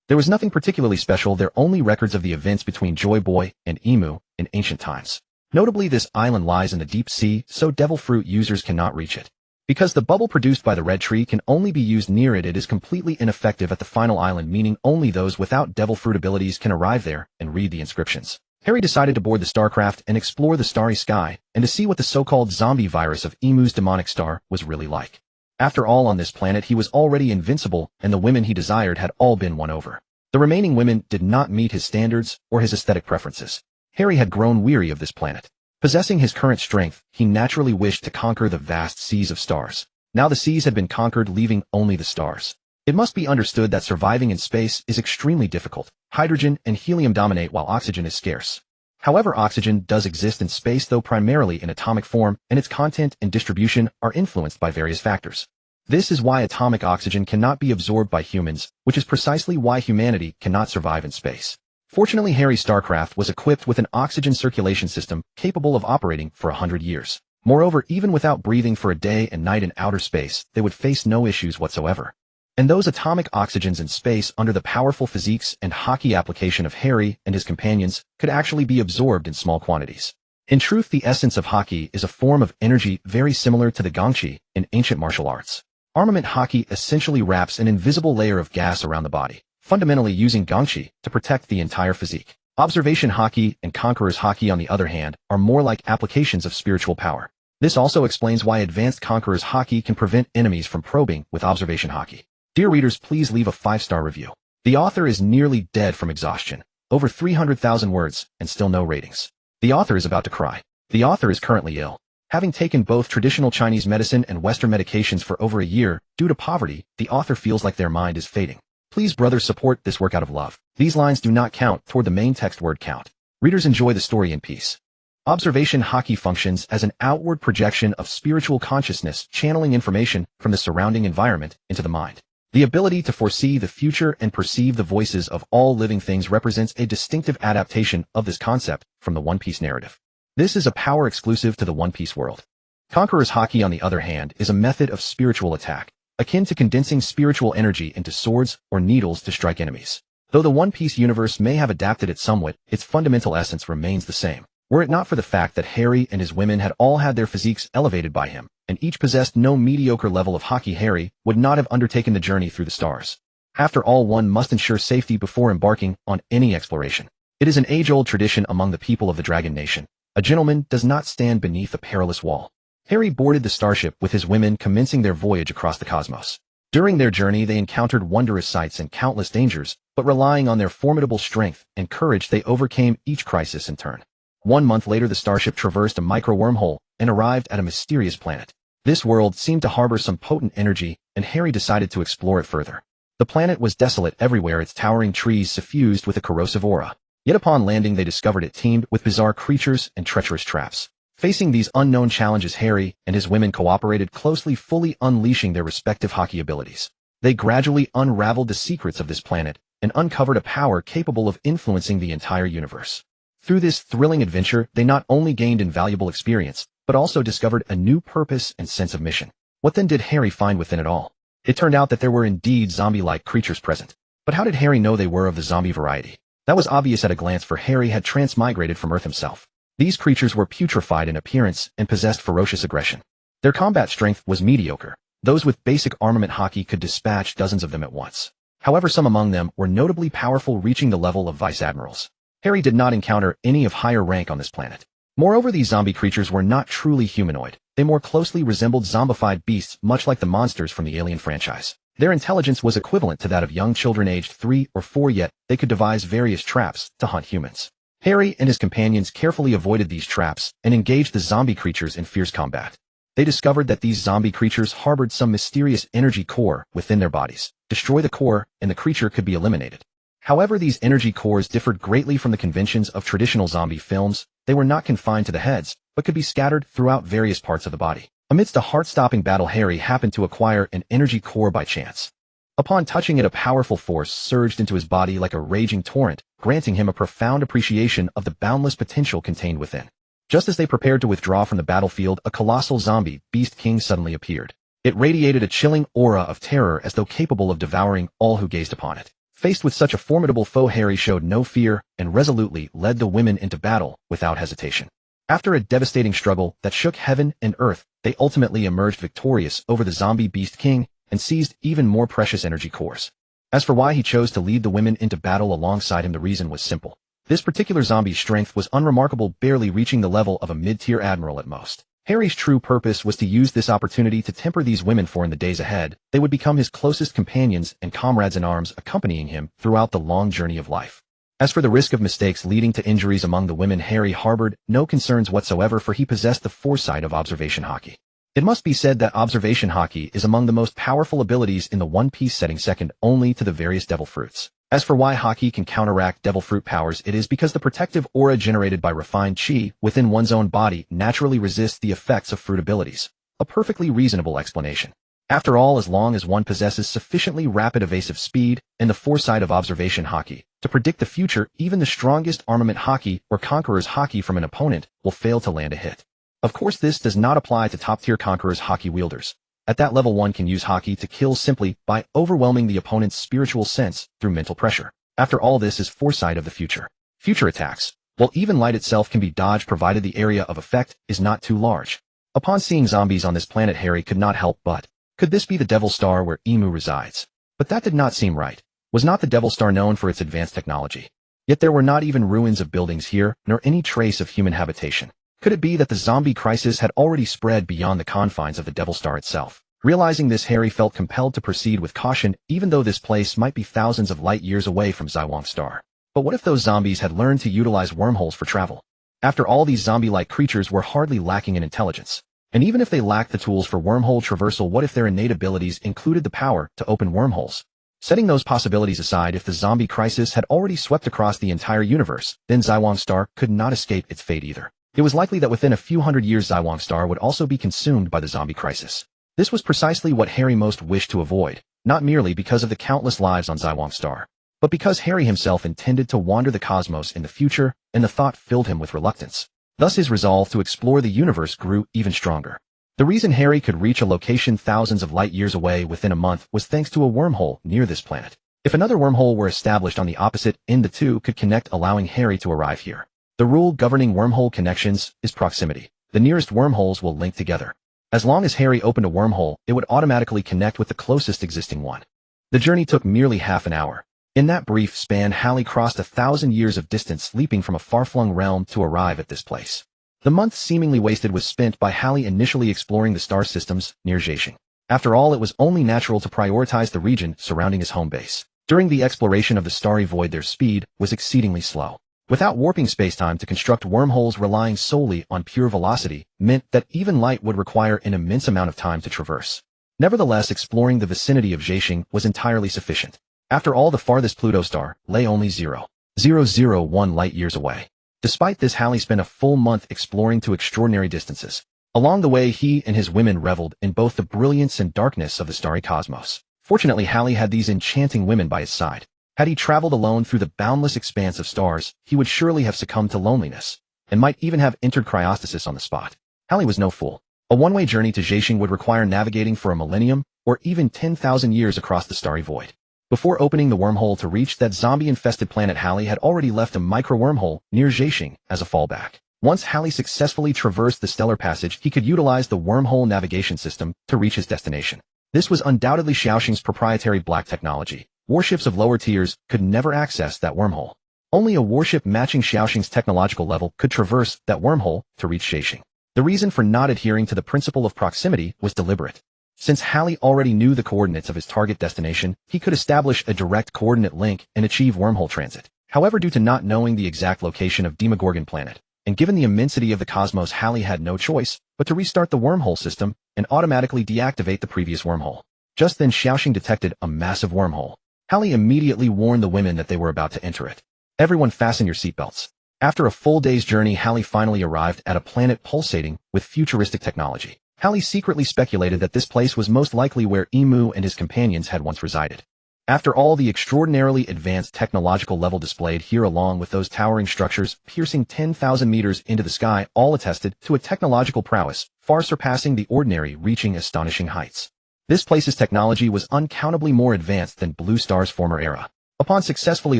There was nothing particularly special there, only records of the events between Joy Boy and Emu in ancient times. Notably, this island lies in the deep sea, so devil fruit users cannot reach it. Because the bubble produced by the red tree can only be used near it, it is completely ineffective at the final island, meaning only those without devil fruit abilities can arrive there and read the inscriptions. Harry decided to board the starcraft and explore the starry sky, and to see what the so-called zombie virus of Emu's demonic star was really like. After all, on this planet he was already invincible, and the women he desired had all been won over. The remaining women did not meet his standards or his aesthetic preferences. Harry had grown weary of this planet. Possessing his current strength, he naturally wished to conquer the vast seas of stars. Now the seas had been conquered, leaving only the stars. It must be understood that surviving in space is extremely difficult. Hydrogen and helium dominate while oxygen is scarce. However, oxygen does exist in space, though primarily in atomic form, and its content and distribution are influenced by various factors. This is why atomic oxygen cannot be absorbed by humans, which is precisely why humanity cannot survive in space. Fortunately, Harry's starcraft was equipped with an oxygen circulation system capable of operating for 100 years. Moreover, even without breathing for a day and night in outer space, they would face no issues whatsoever. And those atomic oxygens in space, under the powerful physiques and Haki application of Harry and his companions, could actually be absorbed in small quantities. In truth, the essence of Haki is a form of energy very similar to the Gongchi in ancient martial arts. Armament Haki essentially wraps an invisible layer of gas around the body, fundamentally using Gongchi to protect the entire physique. Observation Haki and Conqueror's Haki, on the other hand, are more like applications of spiritual power. This also explains why advanced Conqueror's Haki can prevent enemies from probing with Observation Haki. Dear readers, please leave a 5-star review. The author is nearly dead from exhaustion. Over 300,000 words, and still no ratings. The author is about to cry. The author is currently ill. Having taken both traditional Chinese medicine and Western medications for over a year, due to poverty, the author feels like their mind is fading. Please, brothers, support this work out of love. These lines do not count toward the main text word count. Readers, enjoy the story in peace. Observation Haki functions as an outward projection of spiritual consciousness, channeling information from the surrounding environment into the mind. The ability to foresee the future and perceive the voices of all living things represents a distinctive adaptation of this concept from the One Piece narrative. This is a power exclusive to the One Piece world. Conqueror's Haki, on the other hand, is a method of spiritual attack, akin to condensing spiritual energy into swords or needles to strike enemies. Though the One Piece universe may have adapted it somewhat, its fundamental essence remains the same. Were it not for the fact that Harry and his women had all had their physiques elevated by him, and each possessed no mediocre level of Haki, Harry would not have undertaken the journey through the stars. After all, one must ensure safety before embarking on any exploration. It is an age-old tradition among the people of the Dragon Nation. A gentleman does not stand beneath a perilous wall. Harry boarded the starship with his women, commencing their voyage across the cosmos. During their journey, they encountered wondrous sights and countless dangers, but relying on their formidable strength and courage, they overcame each crisis in turn. 1 month later, the starship traversed a micro-wormhole and arrived at a mysterious planet. This world seemed to harbor some potent energy, and Harry decided to explore it further. The planet was desolate everywhere, its towering trees suffused with a corrosive aura. Yet upon landing, they discovered it teemed with bizarre creatures and treacherous traps. Facing these unknown challenges, Harry and his women cooperated closely, fully unleashing their respective Haki abilities. They gradually unraveled the secrets of this planet and uncovered a power capable of influencing the entire universe. Through this thrilling adventure, they not only gained invaluable experience, but also discovered a new purpose and sense of mission. What then did Harry find within it all? It turned out that there were indeed zombie-like creatures present. But how did Harry know they were of the zombie variety? That was obvious at a glance, for Harry had transmigrated from Earth himself. These creatures were putrefied in appearance and possessed ferocious aggression. Their combat strength was mediocre. Those with basic armament Haki could dispatch dozens of them at once. However, some among them were notably powerful, reaching the level of vice admirals. Harry did not encounter any of higher rank on this planet. Moreover, these zombie creatures were not truly humanoid. They more closely resembled zombified beasts, much like the monsters from the Alien franchise. Their intelligence was equivalent to that of young children aged 3 or 4, yet they could devise various traps to hunt humans. Harry and his companions carefully avoided these traps and engaged the zombie creatures in fierce combat. They discovered that these zombie creatures harbored some mysterious energy core within their bodies. Destroy the core, and the creature could be eliminated. However, these energy cores differed greatly from the conventions of traditional zombie films. They were not confined to the heads, but could be scattered throughout various parts of the body. Amidst a heart-stopping battle, Harry happened to acquire an energy core by chance. Upon touching it, a powerful force surged into his body like a raging torrent, granting him a profound appreciation of the boundless potential contained within. Just as they prepared to withdraw from the battlefield, a colossal zombie beast king suddenly appeared. It radiated a chilling aura of terror, as though capable of devouring all who gazed upon it. Faced with such a formidable foe, Harry showed no fear and resolutely led the women into battle without hesitation. After a devastating struggle that shook heaven and earth, they ultimately emerged victorious over the zombie beast king and seized even more precious energy cores. As for why he chose to lead the women into battle alongside him, the reason was simple. This particular zombie's strength was unremarkable, barely reaching the level of a mid-tier admiral at most. Harry's true purpose was to use this opportunity to temper these women, for in the days ahead, they would become his closest companions and comrades in arms, accompanying him throughout the long journey of life. As for the risk of mistakes leading to injuries among the women, Harry harbored no concerns whatsoever, for he possessed the foresight of observation Haki. It must be said that observation Haki is among the most powerful abilities in the One Piece setting, second only to the various devil fruits. As for why Haki can counteract devil fruit powers, it is because the protective aura generated by refined chi within one's own body naturally resists the effects of fruit abilities. A perfectly reasonable explanation. After all, as long as one possesses sufficiently rapid evasive speed and the foresight of observation Haki to predict the future, even the strongest armament Haki or conqueror's Haki from an opponent will fail to land a hit. Of course, this does not apply to top-tier conqueror's Haki wielders. At that level, one can use Haki to kill simply by overwhelming the opponent's spiritual sense through mental pressure. After all, this is foresight of the future. Future attacks, while even light itself can be dodged provided the area of effect is not too large. Upon seeing zombies on this planet, Harry could not help but, could this be the Devil Star where Emu resides? But that did not seem right. Was not the Devil Star known for its advanced technology? Yet there were not even ruins of buildings here, nor any trace of human habitation. Could it be that the zombie crisis had already spread beyond the confines of the Devil Star itself? Realizing this, Harry felt compelled to proceed with caution, even though this place might be thousands of light years away from Zywong Star. But what if those zombies had learned to utilize wormholes for travel? After all, these zombie-like creatures were hardly lacking in intelligence. And even if they lacked the tools for wormhole traversal, what if their innate abilities included the power to open wormholes? Setting those possibilities aside, if the zombie crisis had already swept across the entire universe, then Zywong Star could not escape its fate either. It was likely that within a few hundred years Zywong Star would also be consumed by the zombie crisis. This was precisely what Harry most wished to avoid, not merely because of the countless lives on Zywong Star, but because Harry himself intended to wander the cosmos in the future, and the thought filled him with reluctance. Thus his resolve to explore the universe grew even stronger. The reason Harry could reach a location thousands of light years away within a month was thanks to a wormhole near this planet. If another wormhole were established on the opposite end, the two could connect, allowing Harry to arrive here. The rule governing wormhole connections is proximity. The nearest wormholes will link together. As long as Harry opened a wormhole, it would automatically connect with the closest existing one. The journey took merely half an hour. In that brief span, Hallie crossed 1,000 years of distance, leaping from a far-flung realm to arrive at this place. The month seemingly wasted was spent by Hallie initially exploring the star systems near Zhaixing. After all, it was only natural to prioritize the region surrounding his home base. During the exploration of the starry void, their speed was exceedingly slow. Without warping spacetime to construct wormholes, relying solely on pure velocity meant that even light would require an immense amount of time to traverse. Nevertheless, exploring the vicinity of Zhaixing was entirely sufficient. After all, the farthest Pluto star lay only 0.001 light-years away. Despite this, Hallie spent a full month exploring to extraordinary distances. Along the way, he and his women reveled in both the brilliance and darkness of the starry cosmos. Fortunately, Hallie had these enchanting women by his side. Had he traveled alone through the boundless expanse of stars, he would surely have succumbed to loneliness, and might even have entered cryostasis on the spot. Hallie was no fool. A one-way journey to Zhaixing would require navigating for a millennium, or even 10,000 years across the starry void. Before opening the wormhole to reach that zombie-infested planet, Hallie had already left a micro-wormhole near Zhaixing as a fallback. Once Hallie successfully traversed the stellar passage, he could utilize the wormhole navigation system to reach his destination. This was undoubtedly Zhaixing's proprietary black technology. Warships of lower tiers could never access that wormhole. Only a warship matching Zhaixing's technological level could traverse that wormhole to reach Zhaixing. The reason for not adhering to the principle of proximity was deliberate. Since Hallie already knew the coordinates of his target destination, he could establish a direct coordinate link and achieve wormhole transit. However, due to not knowing the exact location of Demogorgon planet, and given the immensity of the cosmos, Hallie had no choice but to restart the wormhole system and automatically deactivate the previous wormhole. Just then, Zhaixing detected a massive wormhole. Hallie immediately warned the women that they were about to enter it. Everyone fasten your seatbelts. After a full day's journey, Hallie finally arrived at a planet pulsating with futuristic technology. Hallie secretly speculated that this place was most likely where Emu and his companions had once resided. After all, the extraordinarily advanced technological level displayed here, along with those towering structures piercing 10,000 meters into the sky, all attested to a technological prowess far surpassing the ordinary, reaching astonishing heights. This place's technology was uncountably more advanced than Blue Star's former era. Upon successfully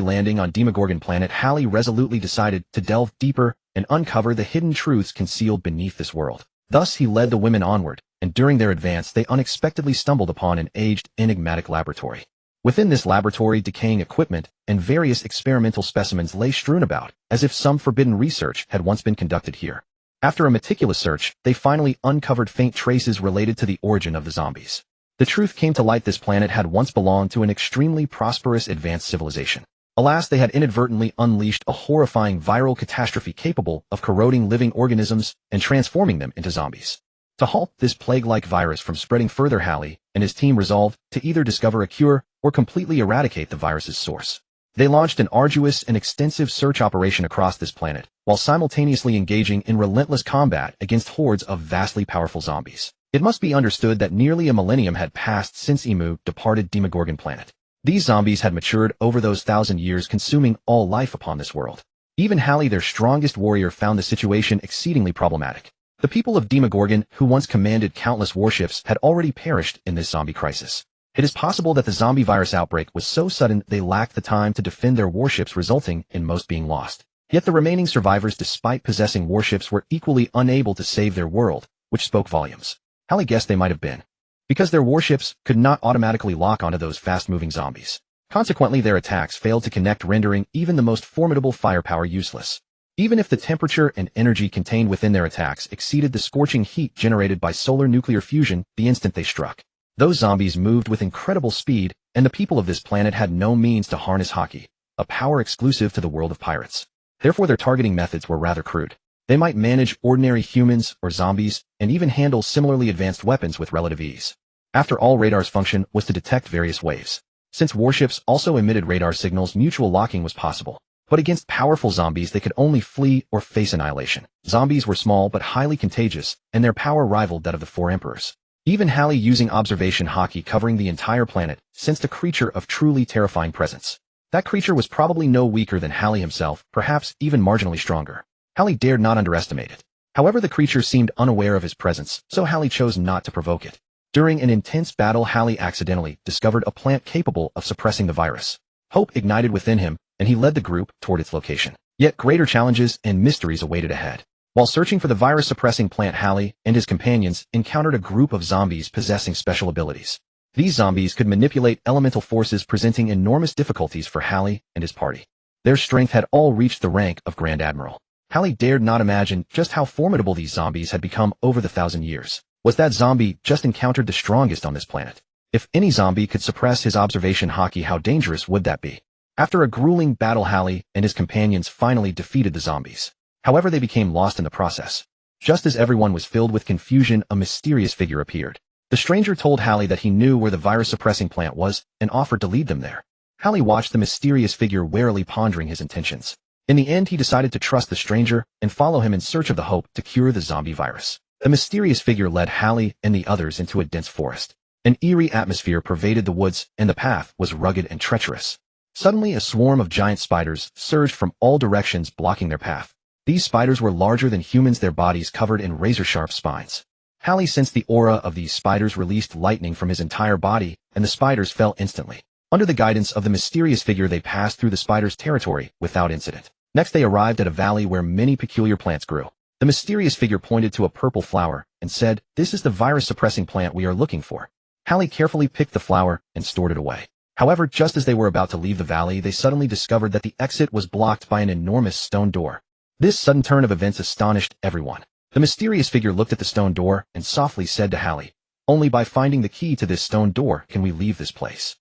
landing on Demogorgon planet, Hallie resolutely decided to delve deeper and uncover the hidden truths concealed beneath this world. Thus, he led the women onward, and during their advance, they unexpectedly stumbled upon an aged, enigmatic laboratory. Within this laboratory, decaying equipment and various experimental specimens lay strewn about, as if some forbidden research had once been conducted here. After a meticulous search, they finally uncovered faint traces related to the origin of the zombies. The truth came to light: this planet had once belonged to an extremely prosperous advanced civilization. Alas, they had inadvertently unleashed a horrifying viral catastrophe capable of corroding living organisms and transforming them into zombies. To halt this plague-like virus from spreading further, Hallie and his team resolved to either discover a cure or completely eradicate the virus's source. They launched an arduous and extensive search operation across this planet, while simultaneously engaging in relentless combat against hordes of vastly powerful zombies. It must be understood that nearly a millennium had passed since Emu departed Demogorgon planet. These zombies had matured over those 1,000 years, consuming all life upon this world. Even Hallie, their strongest warrior, found the situation exceedingly problematic. The people of Demogorgon, who once commanded countless warships, had already perished in this zombie crisis. It is possible that the zombie virus outbreak was so sudden they lacked the time to defend their warships, resulting in most being lost. Yet the remaining survivors, despite possessing warships, were equally unable to save their world, which spoke volumes. Hallie guessed they might have been because their warships could not automatically lock onto those fast-moving zombies. Consequently, their attacks failed to connect, rendering even the most formidable firepower useless. Even if the temperature and energy contained within their attacks exceeded the scorching heat generated by solar nuclear fusion the instant they struck, those zombies moved with incredible speed, and the people of this planet had no means to harness Haki, a power exclusive to the world of pirates. Therefore, their targeting methods were rather crude. They might manage ordinary humans or zombies, and even handle similarly advanced weapons with relative ease. After all, radar's function was to detect various waves. Since warships also emitted radar signals, mutual locking was possible. But against powerful zombies they could only flee or face annihilation. Zombies were small but highly contagious, and their power rivaled that of the four emperors. Even Haki, using observation Haki covering the entire planet, sensed a creature of truly terrifying presence. That creature was probably no weaker than Haki himself, perhaps even marginally stronger. Haki dared not underestimate it. However, the creature seemed unaware of his presence, so Haki chose not to provoke it. During an intense battle, Haki accidentally discovered a plant capable of suppressing the virus. Hope ignited within him, and he led the group toward its location. Yet greater challenges and mysteries awaited ahead. While searching for the virus-suppressing plant, Haki and his companions encountered a group of zombies possessing special abilities. These zombies could manipulate elemental forces, presenting enormous difficulties for Haki and his party. Their strength had all reached the rank of Grand Admiral. Haki dared not imagine just how formidable these zombies had become over the 1,000 years. Was that zombie just encountered the strongest on this planet? If any zombie could suppress his observation Haki, how dangerous would that be? After a grueling battle, Haki and his companions finally defeated the zombies. However, they became lost in the process. Just as everyone was filled with confusion, a mysterious figure appeared. The stranger told Haki that he knew where the virus-suppressing plant was and offered to lead them there. Haki watched the mysterious figure warily, pondering his intentions. In the end, he decided to trust the stranger and follow him in search of the hope to cure the zombie virus. The mysterious figure led Haki and the others into a dense forest. An eerie atmosphere pervaded the woods, and the path was rugged and treacherous. Suddenly, a swarm of giant spiders surged from all directions, blocking their path. These spiders were larger than humans, their bodies covered in razor-sharp spines. Haki sensed the aura of these spiders released lightning from his entire body, and the spiders fell instantly. Under the guidance of the mysterious figure, they passed through the spiders' territory without incident. Next, they arrived at a valley where many peculiar plants grew. The mysterious figure pointed to a purple flower and said, "This is the virus-suppressing plant we are looking for." Haki carefully picked the flower and stored it away. However, just as they were about to leave the valley, they suddenly discovered that the exit was blocked by an enormous stone door. This sudden turn of events astonished everyone. The mysterious figure looked at the stone door and softly said to Haki, "Only by finding the key to this stone door can we leave this place."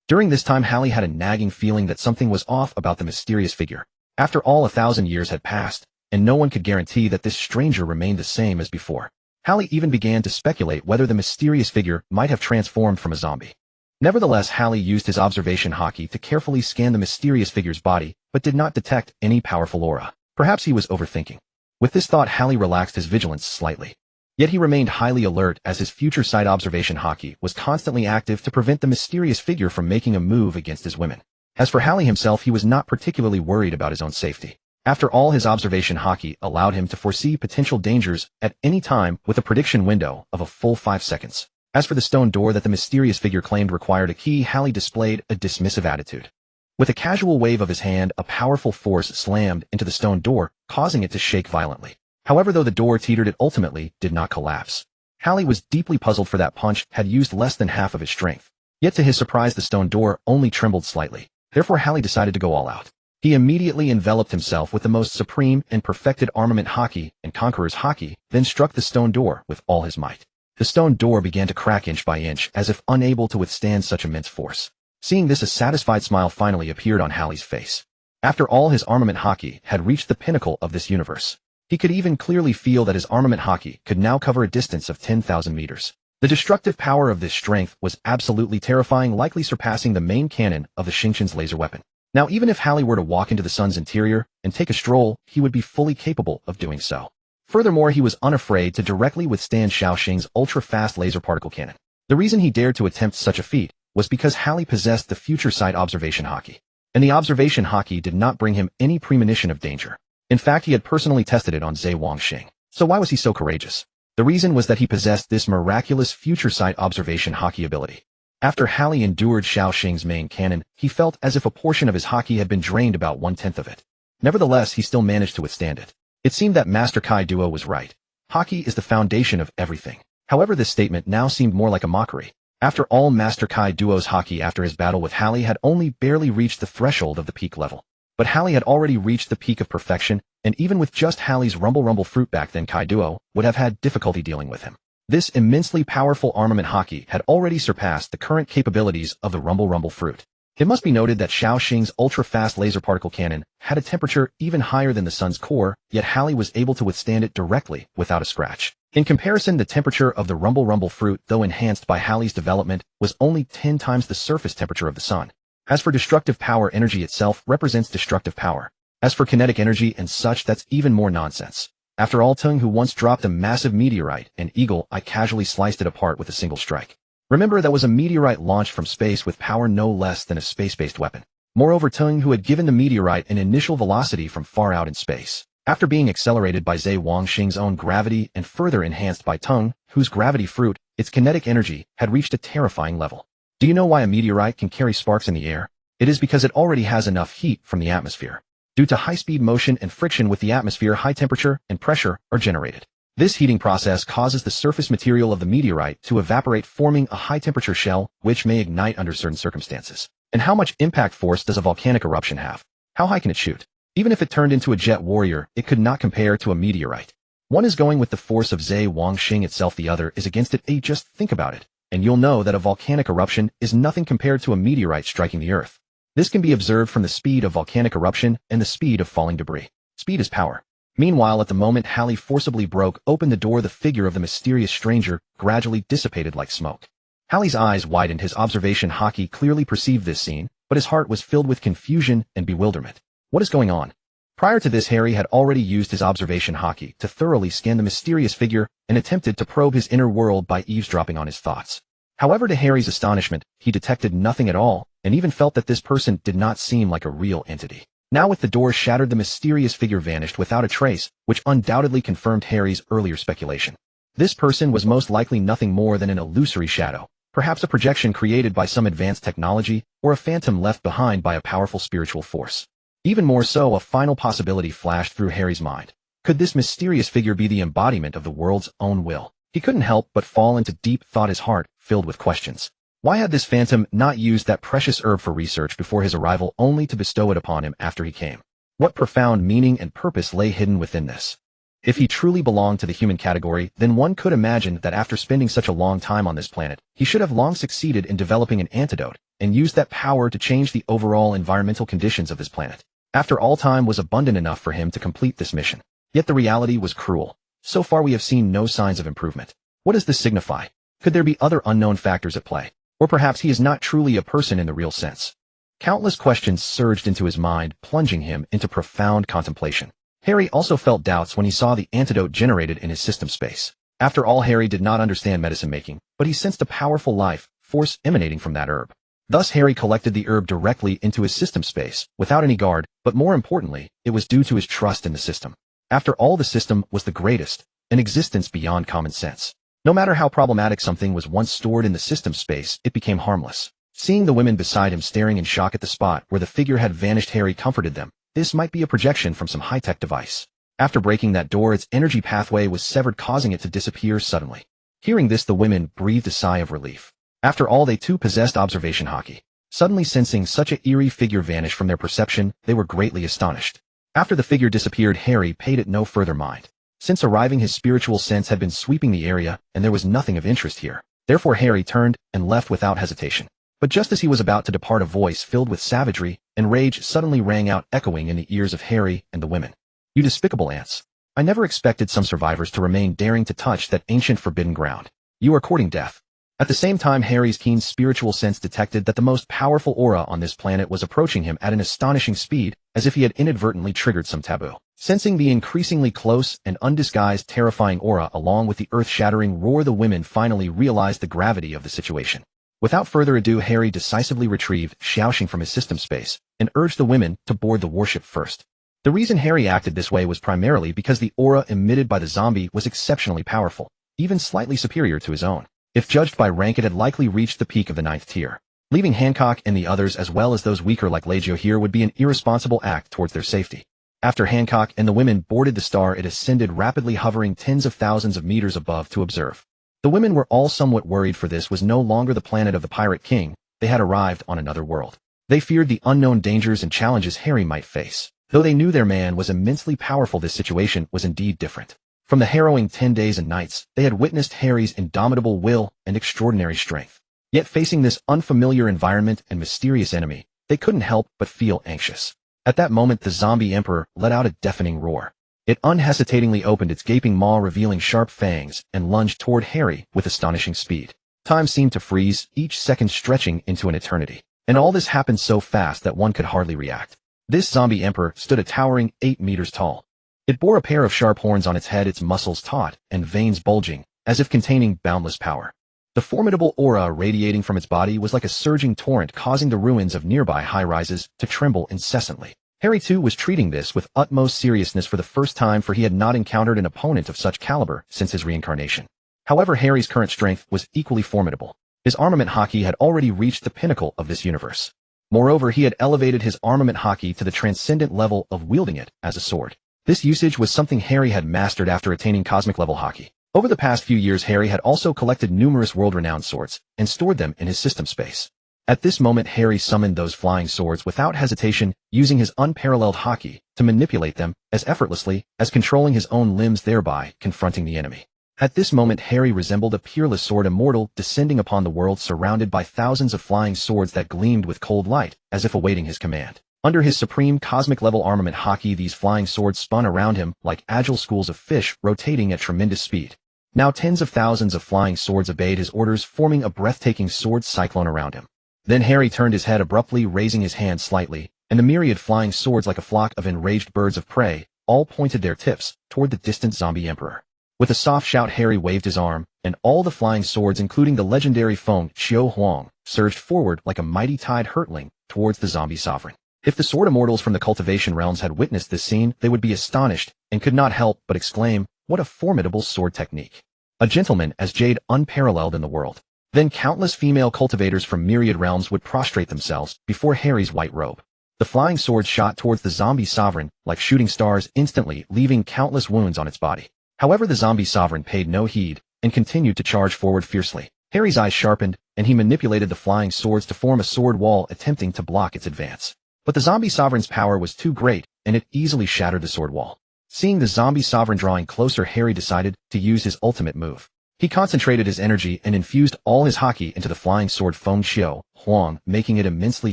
During this time, Haki had a nagging feeling that something was off about the mysterious figure. After all, 1,000 years had passed, and no one could guarantee that this stranger remained the same as before. Haki even began to speculate whether the mysterious figure might have transformed from a zombie. Nevertheless, Haki used his observation Haki to carefully scan the mysterious figure's body, but did not detect any powerful aura. Perhaps he was overthinking. With this thought, Haki relaxed his vigilance slightly. Yet he remained highly alert, as his future sight observation Haki was constantly active to prevent the mysterious figure from making a move against his women. As for Haki himself, he was not particularly worried about his own safety. After all, his observation Haki allowed him to foresee potential dangers at any time with a prediction window of a full 5 seconds. As for the stone door that the mysterious figure claimed required a key, Haki displayed a dismissive attitude. With a casual wave of his hand, a powerful force slammed into the stone door, causing it to shake violently. However, though the door teetered, it ultimately did not collapse. Haki was deeply puzzled, for that punch had used less than half of his strength. Yet to his surprise, the stone door only trembled slightly. Therefore, Haki decided to go all out. He immediately enveloped himself with the most supreme and perfected armament Haki and Conqueror's Haki, then struck the stone door with all his might. The stone door began to crack inch by inch, as if unable to withstand such immense force. Seeing this, a satisfied smile finally appeared on Haki's face. After all, his armament Haki had reached the pinnacle of this universe. He could even clearly feel that his armament Haki could now cover a distance of 10,000 meters. The destructive power of this strength was absolutely terrifying, likely surpassing the main cannon of the Shinshin's laser weapon. Now, even if Haki were to walk into the sun's interior and take a stroll, he would be fully capable of doing so. Furthermore, he was unafraid to directly withstand Xiaoxing's ultra-fast laser particle cannon. The reason he dared to attempt such a feat was because Haki possessed the future sight observation Haki. And the observation Haki did not bring him any premonition of danger. In fact, he had personally tested it on Zhe Wangxing. So why was he so courageous? The reason was that he possessed this miraculous future sight observation Haki ability. After Haki endured Xiaoxing's main cannon, he felt as if a portion of his Haki had been drained, about 1/10 of it. Nevertheless, he still managed to withstand it. It seemed that Master Kai Duo was right. Haki is the foundation of everything. However, this statement now seemed more like a mockery. After all, Master Kai Duo's Haki after his battle with Haki had only barely reached the threshold of the peak level. But Haki had already reached the peak of perfection, and even with just Haki's Rumble fruit back then, Kai Duo would have had difficulty dealing with him. This immensely powerful armament Haki had already surpassed the current capabilities of the Rumble fruit. It must be noted that Xiaoxing's ultra-fast laser particle cannon had a temperature even higher than the sun's core, yet Haki was able to withstand it directly without a scratch. In comparison, the temperature of the Rumble fruit, though enhanced by Haki's development, was only 10 times the surface temperature of the sun. As for destructive power, energy itself represents destructive power. As for kinetic energy and such, that's even more nonsense. After all, Tung, who once dropped a massive meteorite, and Eagle, I casually sliced it apart with a single strike. Remember, that was a meteorite launched from space with power no less than a space-based weapon. Moreover, Tung, who had given the meteorite an initial velocity from far out in space. After being accelerated by Zhe Wangxing's own gravity and further enhanced by Tung, whose gravity fruit, its kinetic energy, had reached a terrifying level. Do you know why a meteorite can carry sparks in the air? It is because it already has enough heat from the atmosphere. Due to high-speed motion and friction with the atmosphere, high temperature and pressure are generated. This heating process causes the surface material of the meteorite to evaporate, forming a high-temperature shell, which may ignite under certain circumstances. And how much impact force does a volcanic eruption have? How high can it shoot? Even if it turned into a jet warrior, it could not compare to a meteorite. One is going with the force of Zhe Wangxing itself, the other is against it. Just think about it, and you'll know that a volcanic eruption is nothing compared to a meteorite striking the Earth. This can be observed from the speed of volcanic eruption and the speed of falling debris. Speed is power. Meanwhile, at the moment Hallie forcibly broke open the door, the figure of the mysterious stranger gradually dissipated like smoke. Hallie's eyes widened. His observation Haki clearly perceived this scene, but his heart was filled with confusion and bewilderment. What is going on? Prior to this, Harry had already used his observation Haki to thoroughly scan the mysterious figure and attempted to probe his inner world by eavesdropping on his thoughts. However, to Harry's astonishment, he detected nothing at all, and even felt that this person did not seem like a real entity. Now with the door shattered, the mysterious figure vanished without a trace, which undoubtedly confirmed Harry's earlier speculation. This person was most likely nothing more than an illusory shadow, perhaps a projection created by some advanced technology, or a phantom left behind by a powerful spiritual force. Even more so, a final possibility flashed through Harry's mind. Could this mysterious figure be the embodiment of the world's own will? He couldn't help but fall into deep thought, his heart filled with questions. Why had this phantom not used that precious herb for research before his arrival, only to bestow it upon him after he came? What profound meaning and purpose lay hidden within this? If he truly belonged to the human category, then one could imagine that after spending such a long time on this planet, he should have long succeeded in developing an antidote, and used that power to change the overall environmental conditions of his planet. After all, time was abundant enough for him to complete this mission. Yet the reality was cruel. So far we have seen no signs of improvement. What does this signify? Could there be other unknown factors at play? Or perhaps he is not truly a person in the real sense. Countless questions surged into his mind, plunging him into profound contemplation. Harry also felt doubts when he saw the antidote generated in his system space. After all, Harry did not understand medicine making, but he sensed a powerful life force emanating from that herb. Thus Harry collected the herb directly into his system space, without any guard, but more importantly, it was due to his trust in the system. After all, the system was the greatest, an existence beyond common sense. No matter how problematic something was once stored in the system space, it became harmless. Seeing the women beside him staring in shock at the spot where the figure had vanished, Harry comforted them. This might be a projection from some high-tech device. After breaking that door, its energy pathway was severed, causing it to disappear suddenly. Hearing this, the women breathed a sigh of relief. After all, they too possessed observation Haki. Suddenly sensing such an eerie figure vanish from their perception, they were greatly astonished. After the figure disappeared, Harry paid it no further mind. Since arriving, his spiritual sense had been sweeping the area, and there was nothing of interest here. Therefore Harry turned and left without hesitation. But just as he was about to depart, a voice filled with savagery and rage suddenly rang out, echoing in the ears of Harry and the women. "You despicable ants! I never expected some survivors to remain daring to touch that ancient forbidden ground. You are courting death." At the same time, Harry's keen spiritual sense detected that the most powerful aura on this planet was approaching him at an astonishing speed, as if he had inadvertently triggered some taboo. Sensing the increasingly close and undisguised terrifying aura along with the earth-shattering roar, the women finally realized the gravity of the situation. Without further ado, Harry decisively retrieved Xiaoxing from his system space and urged the women to board the warship first. The reason Harry acted this way was primarily because the aura emitted by the zombie was exceptionally powerful, even slightly superior to his own. If judged by rank, it had likely reached the peak of the 9th tier. Leaving Hancock and the others, as well as those weaker like Legio, here would be an irresponsible act towards their safety. After Hancock and the women boarded the star, it ascended rapidly, hovering tens of thousands of meters above to observe. The women were all somewhat worried, for this was no longer the planet of the Pirate King. They had arrived on another world. They feared the unknown dangers and challenges Harry might face. Though they knew their man was immensely powerful, this situation was indeed different. From the harrowing 10 days and nights, they had witnessed Harry's indomitable will and extraordinary strength. Yet facing this unfamiliar environment and mysterious enemy, they couldn't help but feel anxious. At that moment, the zombie emperor let out a deafening roar. It unhesitatingly opened its gaping maw, revealing sharp fangs, and lunged toward Harry with astonishing speed. Time seemed to freeze, each second stretching into an eternity. And all this happened so fast that one could hardly react. This zombie emperor stood a towering 8 meters tall. It bore a pair of sharp horns on its head, its muscles taut and veins bulging, as if containing boundless power. The formidable aura radiating from its body was like a surging torrent, causing the ruins of nearby high-rises to tremble incessantly. Harry, too, was treating this with utmost seriousness for the first time, for he had not encountered an opponent of such caliber since his reincarnation. However, Harry's current strength was equally formidable. His armament Haki had already reached the pinnacle of this universe. Moreover, he had elevated his armament Haki to the transcendent level of wielding it as a sword. This usage was something Harry had mastered after attaining cosmic-level Haki. Over the past few years, Harry had also collected numerous world-renowned swords and stored them in his system space. At this moment, Harry summoned those flying swords without hesitation, using his unparalleled Haki to manipulate them as effortlessly as controlling his own limbs, thereby confronting the enemy. At this moment, Harry resembled a peerless sword immortal descending upon the world, surrounded by thousands of flying swords that gleamed with cold light, as if awaiting his command. Under his supreme cosmic-level armament Haki, these flying swords spun around him like agile schools of fish rotating at tremendous speed. Now tens of thousands of flying swords obeyed his orders, forming a breathtaking sword cyclone around him. Then Harry turned his head abruptly, raising his hand slightly, and the myriad flying swords, like a flock of enraged birds of prey, all pointed their tips toward the distant zombie emperor. With a soft shout, Harry waved his arm, and all the flying swords, including the legendary Feng Xiu Huang, surged forward like a mighty tide hurtling towards the zombie sovereign. If the sword immortals from the cultivation realms had witnessed this scene, they would be astonished and could not help but exclaim, "What a formidable sword technique! A gentleman as jade, unparalleled in the world." Then countless female cultivators from myriad realms would prostrate themselves before Harry's white robe. The flying swords shot towards the zombie sovereign like shooting stars, instantly leaving countless wounds on its body. However, the zombie sovereign paid no heed and continued to charge forward fiercely. Harry's eyes sharpened, and he manipulated the flying swords to form a sword wall, attempting to block its advance. But the zombie sovereign's power was too great, and it easily shattered the sword wall. Seeing the zombie sovereign drawing closer, Harry decided to use his ultimate move. He concentrated his energy and infused all his Haki into the flying sword Feng Xiu Huang, making it immensely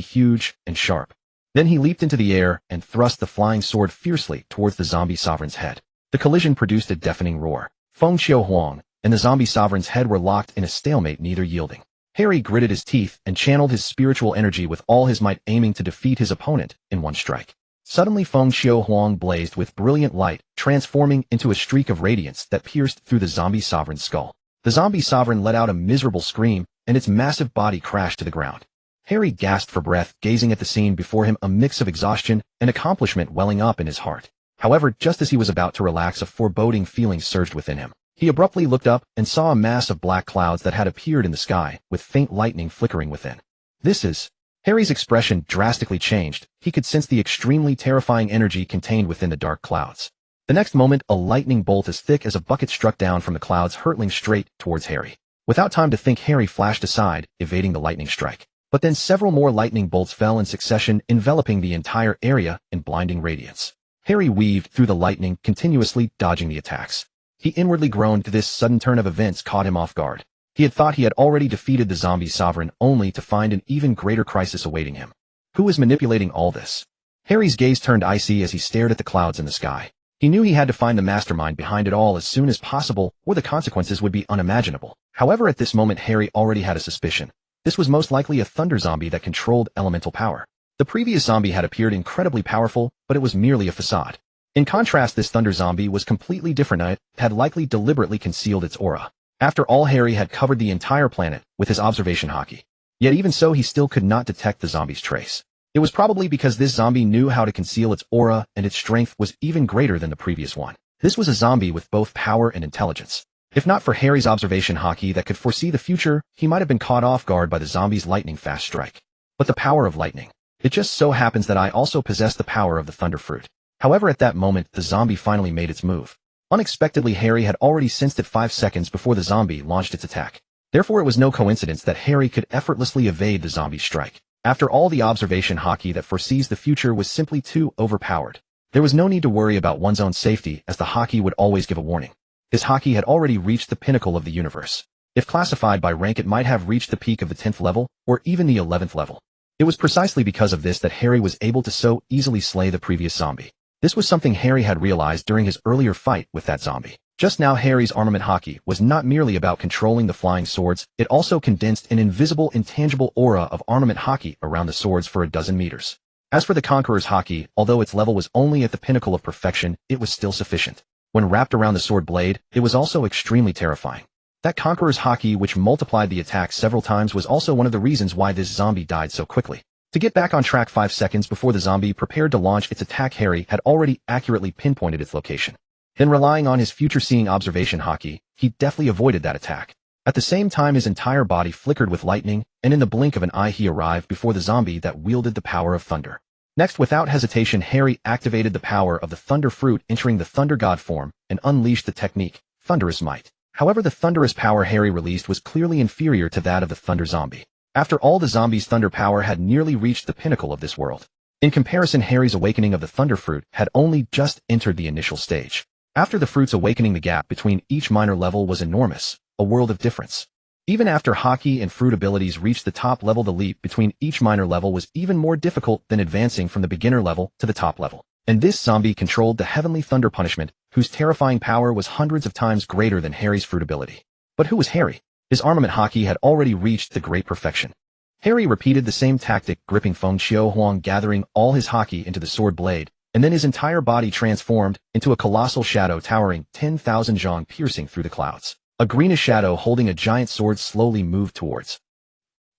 huge and sharp. Then he leaped into the air and thrust the flying sword fiercely towards the zombie sovereign's head. The collision produced a deafening roar. Feng Xiu Huang and the zombie sovereign's head were locked in a stalemate, neither yielding. Harry gritted his teeth and channeled his spiritual energy with all his might, aiming to defeat his opponent in one strike. Suddenly, Feng Xiu Huang blazed with brilliant light, transforming into a streak of radiance that pierced through the zombie sovereign's skull. The zombie sovereign let out a miserable scream, and its massive body crashed to the ground. Harry gasped for breath, gazing at the scene before him, a mix of exhaustion and accomplishment welling up in his heart. However, just as he was about to relax, a foreboding feeling surged within him. He abruptly looked up and saw a mass of black clouds that had appeared in the sky, with faint lightning flickering within. "This is..." Harry's expression drastically changed. He could sense the extremely terrifying energy contained within the dark clouds. The next moment, a lightning bolt as thick as a bucket struck down from the clouds, hurtling straight towards Harry. Without time to think, Harry flashed aside, evading the lightning strike. But then several more lightning bolts fell in succession, enveloping the entire area in blinding radiance. Harry weaved through the lightning, continuously dodging the attacks. He inwardly groaned. This sudden turn of events caught him off guard. He had thought he had already defeated the zombie sovereign, only to find an even greater crisis awaiting him. Who was manipulating all this? Harry's gaze turned icy as he stared at the clouds in the sky. He knew he had to find the mastermind behind it all as soon as possible, or the consequences would be unimaginable. However, at this moment, Harry already had a suspicion. This was most likely a thunder zombie that controlled elemental power. The previous zombie had appeared incredibly powerful, but it was merely a facade. In contrast, this thunder zombie was completely different. It had likely deliberately concealed its aura. After all, Harry had covered the entire planet with his observation Haki. Yet even so, he still could not detect the zombie's trace. It was probably because this zombie knew how to conceal its aura, and its strength was even greater than the previous one. This was a zombie with both power and intelligence. If not for Harry's observation Haki that could foresee the future, he might have been caught off guard by the zombie's lightning-fast strike. But the power of lightning. It just so happens that I also possess the power of the thunder fruit. However, at that moment, the zombie finally made its move. Unexpectedly, Harry had already sensed it 5 seconds before the zombie launched its attack. Therefore, it was no coincidence that Harry could effortlessly evade the zombie's strike. After all, the observation Haki that foresees the future was simply too overpowered. There was no need to worry about one's own safety, as the Haki would always give a warning. His Haki had already reached the pinnacle of the universe. If classified by rank, it might have reached the peak of the 10th level, or even the 11th level. It was precisely because of this that Harry was able to so easily slay the previous zombie. This was something Harry had realized during his earlier fight with that zombie. Just now, Harry's armament Haki was not merely about controlling the flying swords, it also condensed an invisible, intangible aura of armament Haki around the swords for a dozen meters. As for the Conqueror's Haki, although its level was only at the pinnacle of perfection, it was still sufficient. When wrapped around the sword blade, it was also extremely terrifying. That Conqueror's Haki, which multiplied the attack several times, was also one of the reasons why this zombie died so quickly. To get back on track 5 seconds before the zombie prepared to launch its attack, Harry had already accurately pinpointed its location. Then, relying on his future-seeing observation Haki, he deftly avoided that attack. At the same time, his entire body flickered with lightning, and in the blink of an eye he arrived before the zombie that wielded the power of thunder. Next, without hesitation, Harry activated the power of the Thunder Fruit, entering the Thunder God form, and unleashed the technique, Thunderous Might. However, the thunderous power Harry released was clearly inferior to that of the Thunder Zombie. After all, the zombie's thunder power had nearly reached the pinnacle of this world. In comparison, Harry's awakening of the Thunder Fruit had only just entered the initial stage. After the fruit's awakening, the gap between each minor level was enormous, a world of difference. Even after Haki and fruit abilities reached the top level, the leap between each minor level was even more difficult than advancing from the beginner level to the top level. And this zombie controlled the Heavenly Thunder Punishment, whose terrifying power was hundreds of times greater than Harry's fruit ability. But who was Harry? His armament Haki had already reached the great perfection. Harry repeated the same tactic, gripping Feng Xiaohuang, gathering all his Haki into the sword blade, and then his entire body transformed into a colossal shadow towering 10,000 zhang, piercing through the clouds. A greenish shadow holding a giant sword slowly moved towards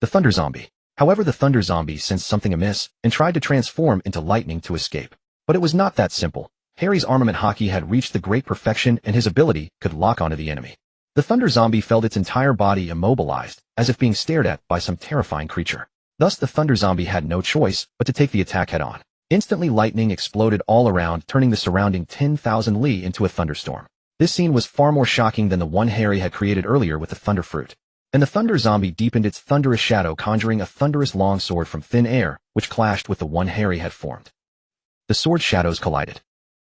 the Thunder Zombie. However, the Thunder Zombie sensed something amiss and tried to transform into lightning to escape. But it was not that simple. Harry's armament Haki had reached the great perfection, and his ability could lock onto the enemy. The Thunder Zombie felt its entire body immobilized, as if being stared at by some terrifying creature. Thus, the Thunder Zombie had no choice but to take the attack head-on. Instantly, lightning exploded all around, turning the surrounding 10,000 li into a thunderstorm. This scene was far more shocking than the one Harry had created earlier with the Thunder Fruit. And the Thunder Zombie deepened its thunderous shadow, conjuring a thunderous long sword from thin air, which clashed with the one Harry had formed. The sword shadows collided.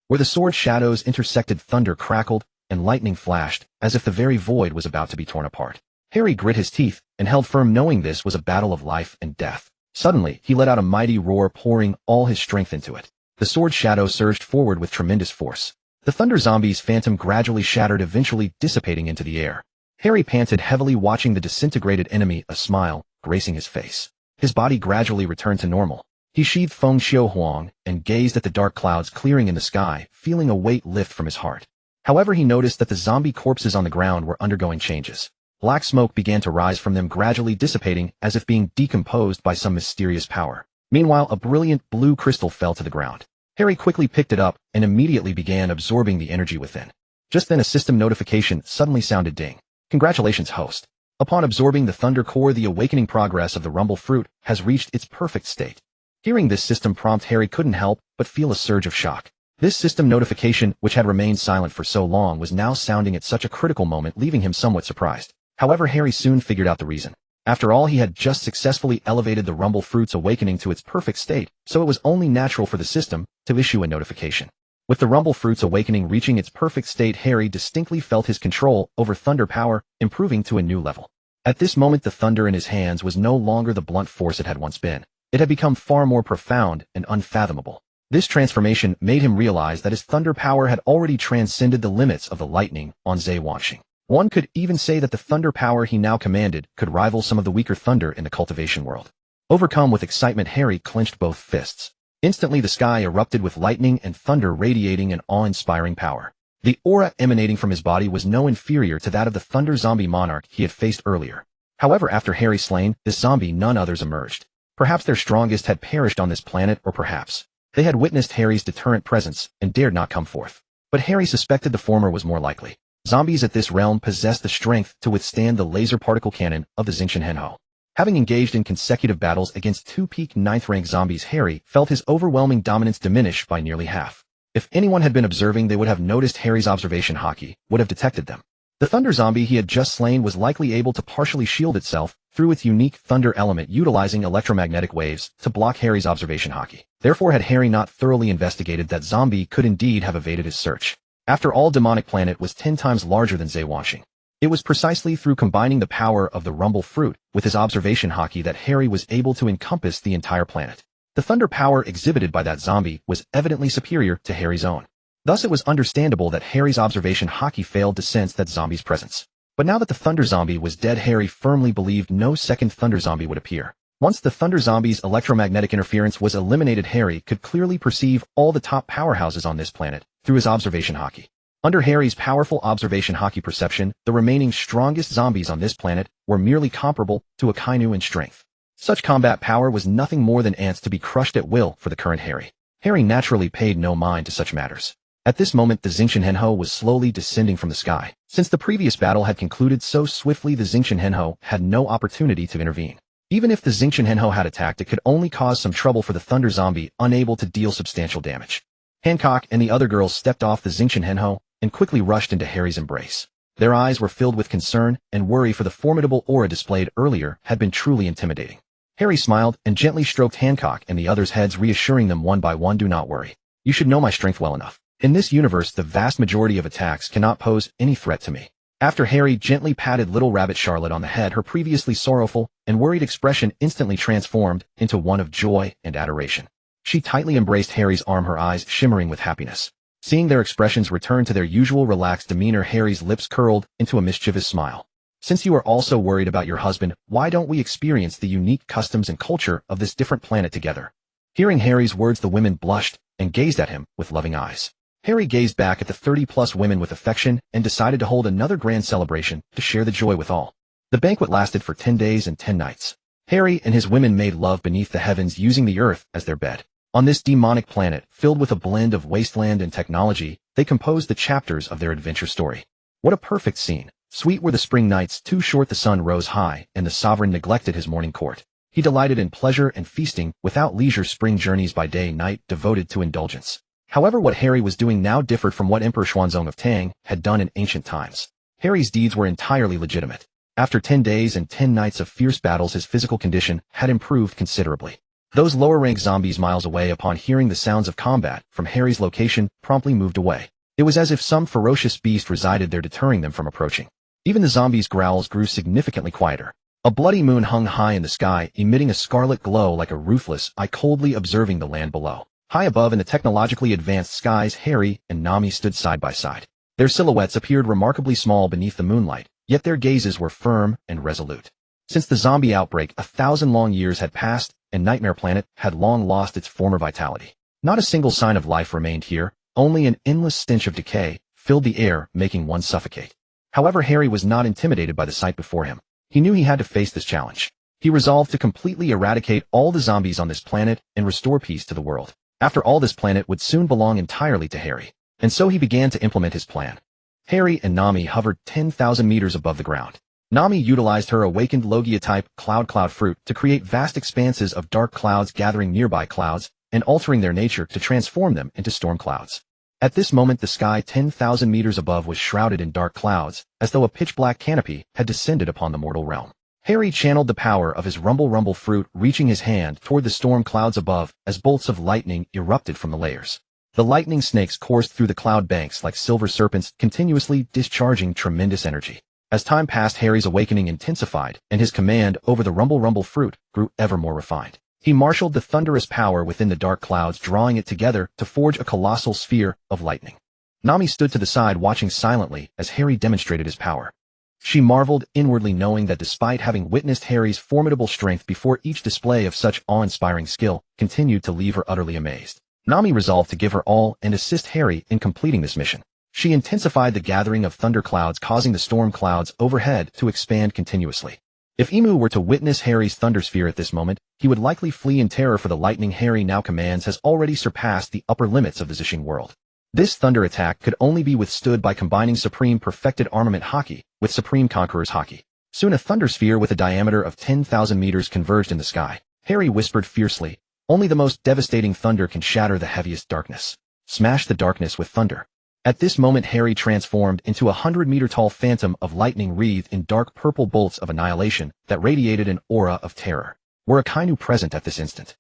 Where the sword shadows intersected, thunder crackled, and lightning flashed, as if the very void was about to be torn apart. Harry grit his teeth, and held firm, knowing this was a battle of life and death. Suddenly, he let out a mighty roar, pouring all his strength into it. The sword shadow surged forward with tremendous force. The Thunder Zombie's phantom gradually shattered, eventually dissipating into the air. Harry panted heavily, watching the disintegrated enemy, a smile gracing his face. His body gradually returned to normal. He sheathed Feng Xiaohuang and gazed at the dark clouds clearing in the sky, feeling a weight lift from his heart. However, he noticed that the zombie corpses on the ground were undergoing changes. Black smoke began to rise from them, gradually dissipating as if being decomposed by some mysterious power. Meanwhile, a brilliant blue crystal fell to the ground. Harry quickly picked it up and immediately began absorbing the energy within. Just then, a system notification suddenly sounded. Ding. Congratulations, host. Upon absorbing the Thunder Core, the awakening progress of the Rumble Fruit has reached its perfect state. Hearing this system prompt, Harry couldn't help but feel a surge of shock. This system notification, which had remained silent for so long, was now sounding at such a critical moment, leaving him somewhat surprised. However, Harry soon figured out the reason. After all, he had just successfully elevated the Rumble Fruit's awakening to its perfect state, so it was only natural for the system to issue a notification. With the Rumble Fruit's awakening reaching its perfect state, Harry distinctly felt his control over thunder power improving to a new level. At this moment, the thunder in his hands was no longer the blunt force it had once been. It had become far more profound and unfathomable. This transformation made him realize that his thunder power had already transcended the limits of the lightning on Zhewanxing. One could even say that the thunder power he now commanded could rival some of the weaker thunder in the cultivation world. Overcome with excitement, Harry clenched both fists. Instantly, the sky erupted with lightning and thunder, radiating an awe-inspiring power. The aura emanating from his body was no inferior to that of the Thunder Zombie monarch he had faced earlier. However, after Harry slain this zombie, none others emerged. Perhaps their strongest had perished on this planet, or perhaps they had witnessed Harry's deterrent presence and dared not come forth. But Harry suspected the former was more likely. Zombies at this realm possessed the strength to withstand the laser particle cannon of the Xingqian Henho. Having engaged in consecutive battles against 2 peak 9th rank zombies, Harry felt his overwhelming dominance diminish by nearly half. If anyone had been observing, they would have noticed Harry's observation Haki would have detected them. The Thunder Zombie he had just slain was likely able to partially shield itself through its unique thunder element, utilizing electromagnetic waves to block Harry's observation Haki. Therefore, had Harry not thoroughly investigated, that zombie could indeed have evaded his search. After all, Demonic Planet was 10 times larger than Zhewanxing. It was precisely through combining the power of the Rumble Fruit with his observation Haki that Harry was able to encompass the entire planet. The thunder power exhibited by that zombie was evidently superior to Harry's own. Thus, it was understandable that Harry's observation Haki failed to sense that zombie's presence. But now that the Thunder Zombie was dead, Harry firmly believed no second Thunder Zombie would appear. Once the thunder zombies' electromagnetic interference was eliminated, Harry could clearly perceive all the top powerhouses on this planet through his observation haki. Under Harry's powerful observation haki perception, the remaining strongest zombies on this planet were merely comparable to a Kainu in strength. Such combat power was nothing more than ants to be crushed at will for the current Harry. Harry naturally paid no mind to such matters. At this moment, the Xingqian Henho was slowly descending from the sky. Since the previous battle had concluded so swiftly, the Xingqian Henho had no opportunity to intervene. Even if the Xingqian Henho had attacked, it could only cause some trouble for the thunder zombie, unable to deal substantial damage. Hancock and the other girls stepped off the Xingqian Henho and quickly rushed into Harry's embrace. Their eyes were filled with concern and worry, for the formidable aura displayed earlier had been truly intimidating. Harry smiled and gently stroked Hancock and the others' heads, reassuring them one by one, "Do not worry. You should know my strength well enough. In this universe, the vast majority of attacks cannot pose any threat to me." After Harry gently patted little rabbit Charlotte on the head, her previously sorrowful and worried expression instantly transformed into one of joy and adoration. She tightly embraced Harry's arm, her eyes shimmering with happiness. Seeing their expressions return to their usual relaxed demeanor, Harry's lips curled into a mischievous smile. "Since you are also worried about your husband, why don't we experience the unique customs and culture of this different planet together?" Hearing Harry's words, the women blushed and gazed at him with loving eyes. Harry gazed back at the 30-plus women with affection and decided to hold another grand celebration to share the joy with all. The banquet lasted for 10 days and 10 nights. Harry and his women made love beneath the heavens, using the earth as their bed. On this demonic planet, filled with a blend of wasteland and technology, they composed the chapters of their adventure story. What a perfect scene. Sweet were the spring nights, too short the sun rose high, and the sovereign neglected his morning court. He delighted in pleasure and feasting, without leisure, spring journeys by day, night devoted to indulgence. However, what Harry was doing now differed from what Emperor Xuanzong of Tang had done in ancient times. Harry's deeds were entirely legitimate. After 10 days and 10 nights of fierce battles, his physical condition had improved considerably. Those lower-rank zombies miles away, upon hearing the sounds of combat from Harry's location, promptly moved away. It was as if some ferocious beast resided there, deterring them from approaching. Even the zombies' growls grew significantly quieter. A bloody moon hung high in the sky, emitting a scarlet glow like a ruthless eye, coldly observing the land below. High above in the technologically advanced skies, Harry and Nami stood side by side. Their silhouettes appeared remarkably small beneath the moonlight, yet their gazes were firm and resolute. Since the zombie outbreak, 1,000 long years had passed, and Nightmare Planet had long lost its former vitality. Not a single sign of life remained here, only an endless stench of decay filled the air, making one suffocate. However, Harry was not intimidated by the sight before him. He knew he had to face this challenge. He resolved to completely eradicate all the zombies on this planet and restore peace to the world. After all, this planet would soon belong entirely to Harry. And so he began to implement his plan. Harry and Nami hovered 10,000 meters above the ground. Nami utilized her awakened Logia-type cloud fruit to create vast expanses of dark clouds, gathering nearby clouds and altering their nature to transform them into storm clouds. At this moment, the sky 10,000 meters above was shrouded in dark clouds, as though a pitch-black canopy had descended upon the mortal realm. Harry channeled the power of his rumble fruit, reaching his hand toward the storm clouds above as bolts of lightning erupted from the layers. The lightning snakes coursed through the cloud banks like silver serpents, continuously discharging tremendous energy. As time passed, Harry's awakening intensified, and his command over the rumble fruit grew ever more refined. He marshaled the thunderous power within the dark clouds, drawing it together to forge a colossal sphere of lightning. Nami stood to the side, watching silently as Harry demonstrated his power. She marveled inwardly, knowing that despite having witnessed Harry's formidable strength before, each display of such awe-inspiring skill continued to leave her utterly amazed. Nami resolved to give her all and assist Harry in completing this mission. She intensified the gathering of thunder clouds, causing the storm clouds overhead to expand continuously. If Emu were to witness Harry's thundersphere at this moment, he would likely flee in terror, for the lightning Harry now commands has already surpassed the upper limits of the Xingqian world. This thunder attack could only be withstood by combining Supreme Perfected Armament Haki with Supreme Conqueror's Haki. Soon a thundersphere with a diameter of 10,000 meters converged in the sky. Harry whispered fiercely, "Only the most devastating thunder can shatter the heaviest darkness. Smash the darkness with thunder." At this moment, Harry transformed into a 100-meter-tall phantom of lightning wreathed in dark purple bolts of annihilation that radiated an aura of terror. Were a Kainu present at this instant,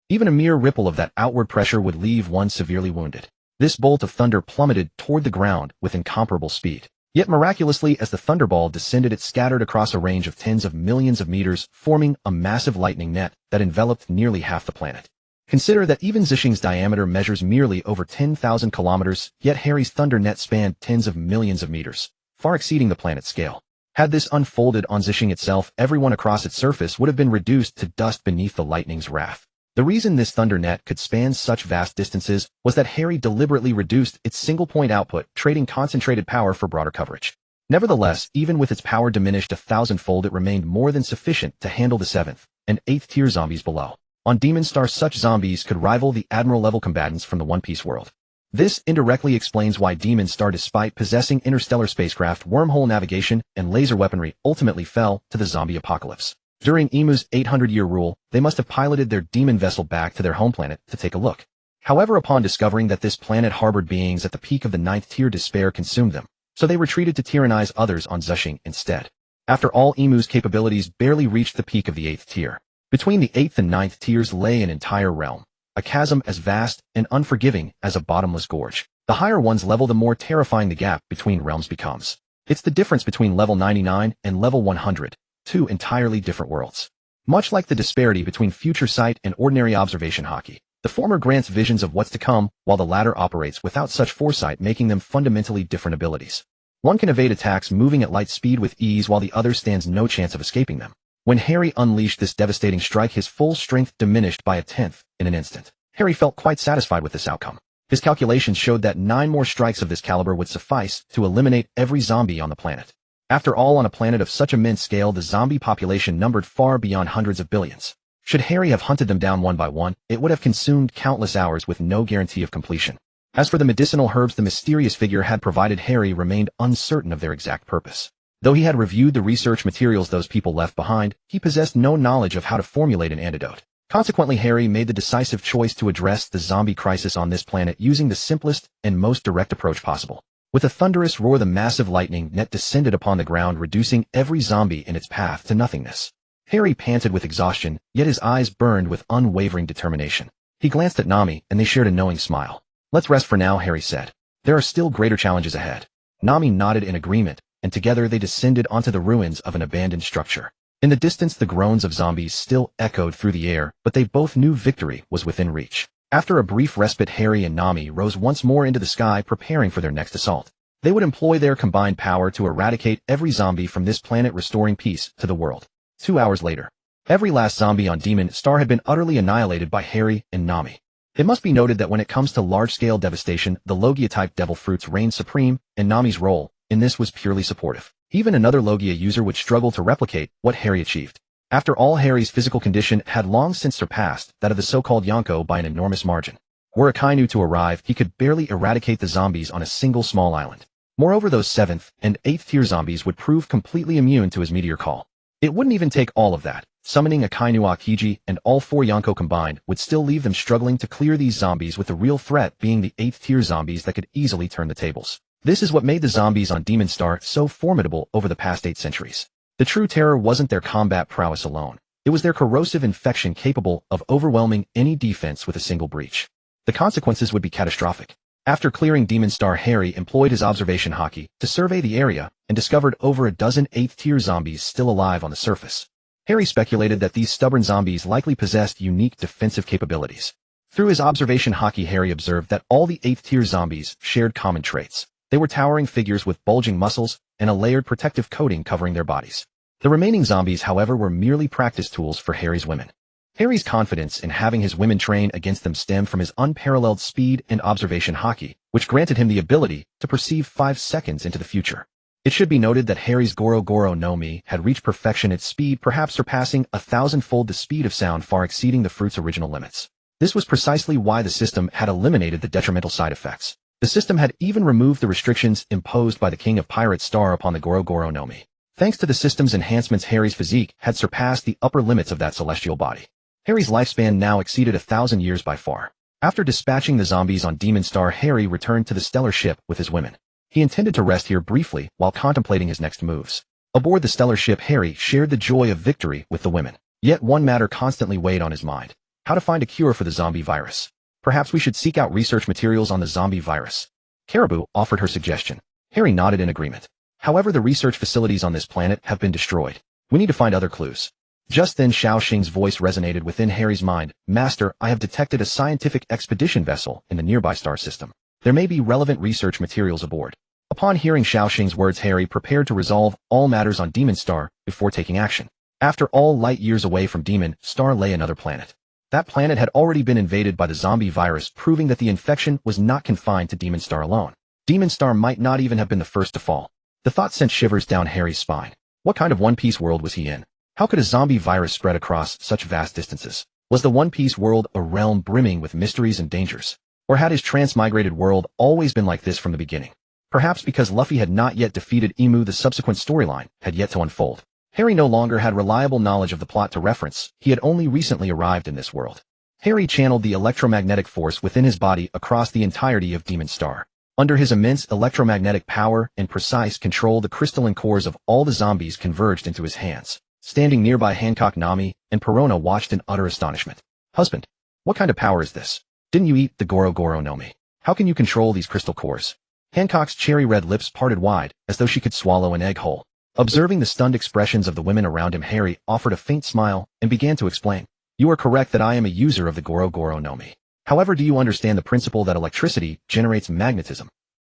even a mere ripple of that outward pressure would leave one severely wounded. This bolt of thunder plummeted toward the ground with incomparable speed. Yet miraculously, as the thunderball descended, it scattered across a range of tens of millions of meters, forming a massive lightning net that enveloped nearly half the planet. Consider that even Zixing's diameter measures merely over 10,000 kilometers, yet Harry's thunder net spanned tens of millions of meters, far exceeding the planet's scale. Had this unfolded on Zishing itself, everyone across its surface would have been reduced to dust beneath the lightning's wrath. The reason this thunder net could span such vast distances was that Harry deliberately reduced its single-point output, trading concentrated power for broader coverage. Nevertheless, even with its power diminished 1,000-fold, it remained more than sufficient to handle the 7th and 8th tier zombies below. On Demon Star, such zombies could rival the Admiral-level combatants from the One Piece world. This indirectly explains why Demon Star, despite possessing interstellar spacecraft, wormhole navigation, and laser weaponry, ultimately fell to the zombie apocalypse. During Emu's 800-year rule, they must have piloted their demon vessel back to their home planet to take a look. However, upon discovering that this planet harbored beings at the peak of the 9th tier, despair consumed them, so they retreated to tyrannize others on Zishing instead. After all, Emu's capabilities barely reached the peak of the 8th tier. Between the 8th and 9th tiers lay an entire realm, a chasm as vast and unforgiving as a bottomless gorge. The higher ones level, the more terrifying the gap between realms becomes. It's the difference between level 99 and level 100, two entirely different worlds. Much like the disparity between future sight and ordinary observation Haki, the former grants visions of what's to come, while the latter operates without such foresight, making them fundamentally different abilities. One can evade attacks moving at light speed with ease, while the other stands no chance of escaping them. When Harry unleashed this devastating strike, his full strength diminished by 1/10 in an instant. Harry felt quite satisfied with this outcome. His calculations showed that 9 more strikes of this caliber would suffice to eliminate every zombie on the planet. After all, on a planet of such immense scale, the zombie population numbered far beyond hundreds of billions. Should Harry have hunted them down one by one, it would have consumed countless hours with no guarantee of completion. As for the medicinal herbs the mysterious figure had provided, Harry remained uncertain of their exact purpose. Though he had reviewed the research materials those people left behind, he possessed no knowledge of how to formulate an antidote. Consequently, Harry made the decisive choice to address the zombie crisis on this planet using the simplest and most direct approach possible. With a thunderous roar, the massive lightning net descended upon the ground, reducing every zombie in its path to nothingness. Harry panted with exhaustion, yet his eyes burned with unwavering determination. He glanced at Nami, and they shared a knowing smile. "Let's rest for now," Harry said. "There are still greater challenges ahead." Nami nodded in agreement, and together they descended onto the ruins of an abandoned structure. In the distance, the groans of zombies still echoed through the air, but they both knew victory was within reach. After a brief respite, Harry and Nami rose once more into the sky, preparing for their next assault. They would employ their combined power to eradicate every zombie from this planet, restoring peace to the world. 2 hours later, every last zombie on Demon Star had been utterly annihilated by Harry and Nami. It must be noted that when it comes to large-scale devastation, the Logia-type devil fruits reigned supreme, and Nami's role in this was purely supportive. Even another Logia user would struggle to replicate what Harry achieved. After all, Harry's physical condition had long since surpassed that of the so-called Yonko by an enormous margin. Were a Kainu to arrive, he could barely eradicate the zombies on a single small island. Moreover, those 7th and 8th tier zombies would prove completely immune to his meteor call. It wouldn't even take all of that. Summoning a Kainu Akiji and all 4 Yonko combined would still leave them struggling to clear these zombies, with the real threat being the 8th tier zombies that could easily turn the tables. This is what made the zombies on Demon Star so formidable over the past 8 centuries. The true terror wasn't their combat prowess alone. It was their corrosive infection, capable of overwhelming any defense with a single breach. The consequences would be catastrophic. After clearing Demon Star, Harry employed his observation Haki to survey the area and discovered over a dozen 8th tier zombies still alive on the surface. Harry speculated that these stubborn zombies likely possessed unique defensive capabilities. Through his observation Haki, Harry observed that all the 8th tier zombies shared common traits. They were towering figures with bulging muscles and a layered protective coating covering their bodies. The remaining zombies, however, were merely practice tools for Harry's women. Harry's confidence in having his women train against them stemmed from his unparalleled speed and observation Haki, which granted him the ability to perceive 5 seconds into the future. It should be noted that Harry's Goro Goro no Mi had reached perfection at speed, perhaps surpassing 1,000-fold the speed of sound, far exceeding the fruit's original limits. This was precisely why the system had eliminated the detrimental side effects. The system had even removed the restrictions imposed by the King of Pirates Star upon the Goro Goro no Mi. Thanks to the system's enhancements, Harry's physique had surpassed the upper limits of that celestial body. Harry's lifespan now exceeded 1,000 years by far. After dispatching the zombies on Demon Star, Harry returned to the stellar ship with his women. He intended to rest here briefly while contemplating his next moves. Aboard the stellar ship, Harry shared the joy of victory with the women. Yet one matter constantly weighed on his mind: how to find a cure for the zombie virus. Perhaps we should seek out research materials on the zombie virus. Caribou offered her suggestion. Harry nodded in agreement. However, the research facilities on this planet have been destroyed. We need to find other clues. Just then, Xiao Xing's voice resonated within Harry's mind. "Master, I have detected a scientific expedition vessel in the nearby star system. There may be relevant research materials aboard." Upon hearing Xiaoxing's words, Harry prepared to resolve all matters on Demon Star before taking action. After all light years away from Demon Star lay another planet. That planet had already been invaded by the zombie virus, proving that the infection was not confined to Demon Star alone. Demon Star might not even have been the first to fall. The thought sent shivers down Harry's spine. What kind of One Piece world was he in? How could a zombie virus spread across such vast distances? Was the One Piece world a realm brimming with mysteries and dangers? Or had his transmigrated world always been like this from the beginning? Perhaps because Luffy had not yet defeated Emu, the subsequent storyline had yet to unfold. Harry no longer had reliable knowledge of the plot to reference. He had only recently arrived in this world. Harry channeled the electromagnetic force within his body across the entirety of Demon Star. Under his immense electromagnetic power and precise control, the crystalline cores of all the zombies converged into his hands. Standing nearby, Hancock, Nami, and Perona watched in utter astonishment. Husband, what kind of power is this? Didn't you eat the Goro Goro no Mi? How can you control these crystal cores? Hancock's cherry-red lips parted wide, as though she could swallow an egg whole. Observing the stunned expressions of the women around him, Harry offered a faint smile and began to explain. You are correct that I am a user of the Goro Goro no Mi. However, do you understand the principle that electricity generates magnetism?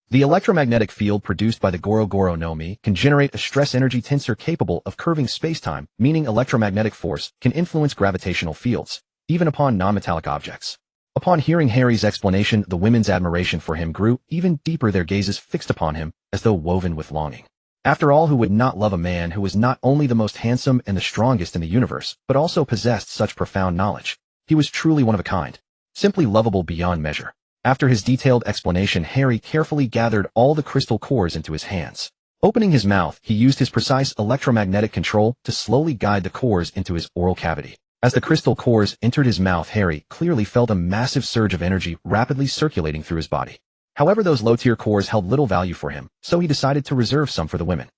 The electromagnetic field produced by the Goro Goro no Mi can generate a stress energy tensor capable of curving spacetime, meaning electromagnetic force can influence gravitational fields, even upon non-metallic objects. Upon hearing Harry's explanation, the women's admiration for him grew even deeper, their gazes fixed upon him as though woven with longing. After all, who would not love a man who was not only the most handsome and the strongest in the universe, but also possessed such profound knowledge? He was truly one of a kind, simply lovable beyond measure. After his detailed explanation, Harry carefully gathered all the crystal cores into his hands. Opening his mouth, he used his precise electromagnetic control to slowly guide the cores into his oral cavity. As the crystal cores entered his mouth, Harry clearly felt a massive surge of energy rapidly circulating through his body. However, those low-tier cores held little value for him, so he decided to reserve some for the women.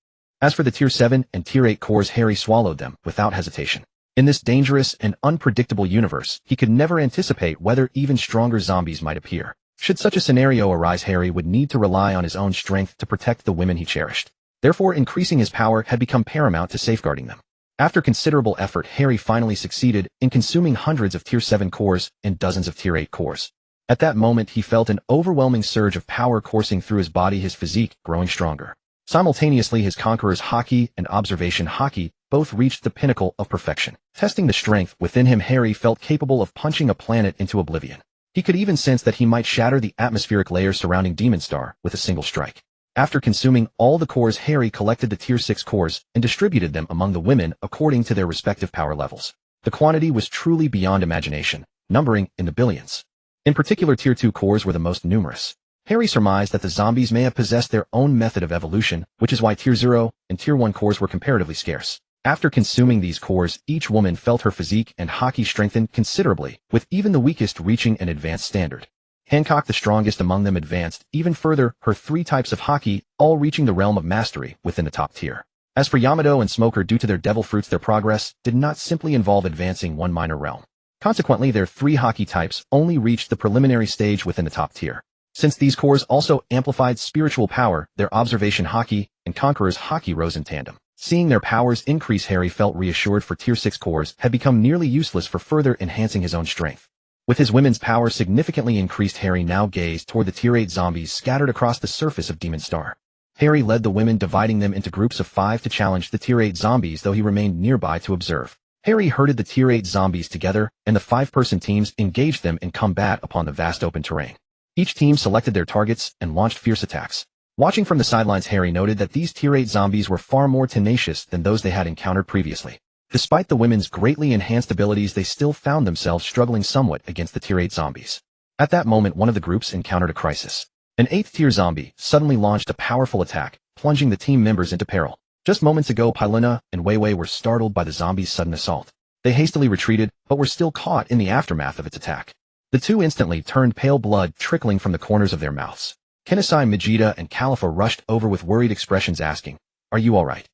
As for the Tier 7 and Tier 8 cores, Harry swallowed them without hesitation. In this dangerous and unpredictable universe, he could never anticipate whether even stronger zombies might appear. Should such a scenario arise, Harry would need to rely on his own strength to protect the women he cherished. Therefore, increasing his power had become paramount to safeguarding them. After considerable effort, Harry finally succeeded in consuming hundreds of Tier 7 cores and dozens of Tier 8 cores. At that moment, he felt an overwhelming surge of power coursing through his body, his physique growing stronger. Simultaneously, his conqueror's Haki and observation Haki both reached the pinnacle of perfection. Testing the strength within him, Harry felt capable of punching a planet into oblivion. He could even sense that he might shatter the atmospheric layers surrounding Demon Star with a single strike. After consuming all the cores, Harry collected the Tier 6 cores and distributed them among the women according to their respective power levels. The quantity was truly beyond imagination, numbering in the billions. In particular, Tier 2 cores were the most numerous. Harry surmised that the zombies may have possessed their own method of evolution, which is why Tier 0 and Tier 1 cores were comparatively scarce. After consuming these cores, each woman felt her physique and Haki strengthen considerably, with even the weakest reaching an advanced standard. Hancock, the strongest among them, advanced even further, her 3 types of Haki all reaching the realm of mastery within the top tier. As for Yamato and Smoker, due to their devil fruits, their progress did not simply involve advancing one minor realm. Consequently, their 3 Haki types only reached the preliminary stage within the top tier. Since these cores also amplified spiritual power, their observation Haki and Conqueror's Haki rose in tandem. Seeing their powers increase, Harry felt reassured, for Tier 6 cores had become nearly useless for further enhancing his own strength. With his women's power significantly increased, Harry now gazed toward the Tier 8 zombies scattered across the surface of Demon Star. Harry led the women, dividing them into groups of 5 to challenge the Tier 8 zombies, though he remained nearby to observe. Harry herded the Tier 8 zombies together, and the 5-person teams engaged them in combat upon the vast open terrain. Each team selected their targets and launched fierce attacks. Watching from the sidelines, Harry noted that these Tier 8 zombies were far more tenacious than those they had encountered previously. Despite the women's greatly enhanced abilities, they still found themselves struggling somewhat against the Tier 8 zombies. At that moment, one of the groups encountered a crisis. An 8th tier zombie suddenly launched a powerful attack, plunging the team members into peril. Just moments ago, Pailuna and Weiwei were startled by the zombie's sudden assault. They hastily retreated, but were still caught in the aftermath of its attack. The two instantly turned pale, blood trickling from the corners of their mouths. Kenisai, Majida, and Califa rushed over with worried expressions, asking, "Are you all right?"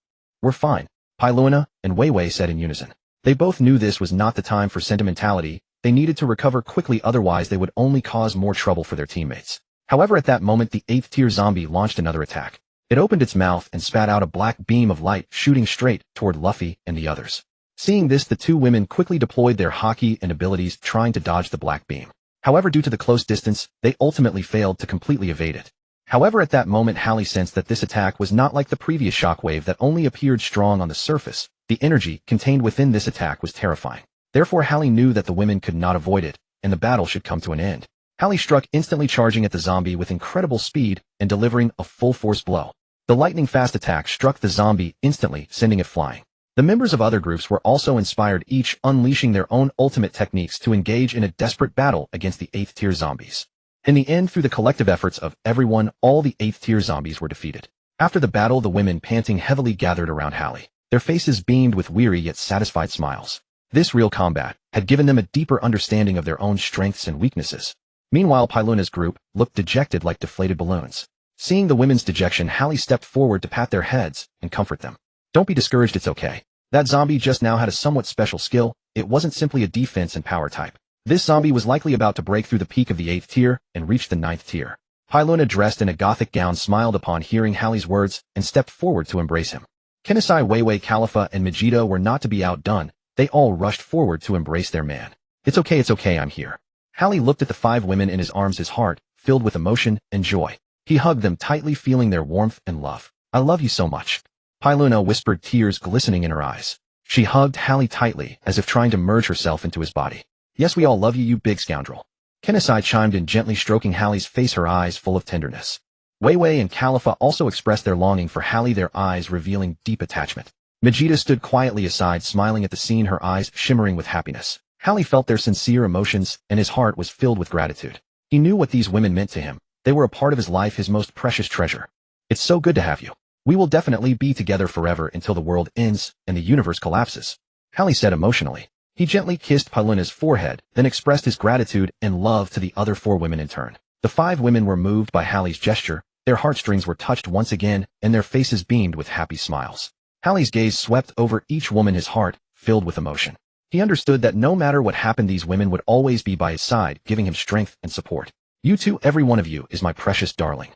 "We're fine," Pailuna and Weiwei said in unison. They both knew this was not the time for sentimentality. They needed to recover quickly, otherwise they would only cause more trouble for their teammates. However, at that moment, the 8th tier zombie launched another attack. It opened its mouth and spat out a black beam of light, shooting straight toward Luffy and the others. Seeing this, the two women quickly deployed their Haki and abilities, trying to dodge the black beam. However, due to the close distance, they ultimately failed to completely evade it. However, at that moment Hallie sensed that this attack was not like the previous shockwave that only appeared strong on the surface. The energy contained within this attack was terrifying. Therefore Hallie knew that the women could not avoid it, and the battle should come to an end. Hallie struck, instantly charging at the zombie with incredible speed and delivering a full-force blow. The lightning-fast attack struck the zombie instantly, sending it flying. The members of other groups were also inspired, each unleashing their own ultimate techniques to engage in a desperate battle against the 8th-tier zombies. In the end, through the collective efforts of everyone, all the 8th-tier zombies were defeated. After the battle, the women, panting heavily, gathered around Hallie. Their faces beamed with weary yet satisfied smiles. This real combat had given them a deeper understanding of their own strengths and weaknesses. Meanwhile, Pyluna's group looked dejected like deflated balloons. Seeing the women's dejection, Hallie stepped forward to pat their heads and comfort them. Don't be discouraged, it's okay. That zombie just now had a somewhat special skill. It wasn't simply a defense and power type. This zombie was likely about to break through the peak of the 8th tier and reach the 9th tier. Pyluna, dressed in a gothic gown, smiled upon hearing Hallie's words and stepped forward to embrace him. Kinesai, Weiwei, Khalifa, and Majida were not to be outdone. They all rushed forward to embrace their man. It's okay, I'm here. Hallie looked at the 5 women in his arms, his heart filled with emotion and joy. He hugged them tightly, feeling their warmth and love. I love you so much. Pyluna whispered, tears glistening in her eyes. She hugged Hallie tightly, as if trying to merge herself into his body. Yes, we all love you, you big scoundrel. Kinesai chimed in, gently stroking Hallie's face, her eyes full of tenderness. Weiwei and Khalifa also expressed their longing for Hallie, their eyes revealing deep attachment. Majida stood quietly aside, smiling at the scene, her eyes shimmering with happiness. Hallie felt their sincere emotions, and his heart was filled with gratitude. He knew what these women meant to him. They were a part of his life, his most precious treasure. It's so good to have you. We will definitely be together forever until the world ends and the universe collapses, Hallie said emotionally. He gently kissed Pyluna's forehead, then expressed his gratitude and love to the other 4 women in turn. The 5 women were moved by Hallie's gesture. Their heartstrings were touched once again, and their faces beamed with happy smiles. Hallie's gaze swept over each woman, his heart filled with emotion. He understood that no matter what happened, these women would always be by his side, giving him strength and support. You too, every one of you, is my precious darling,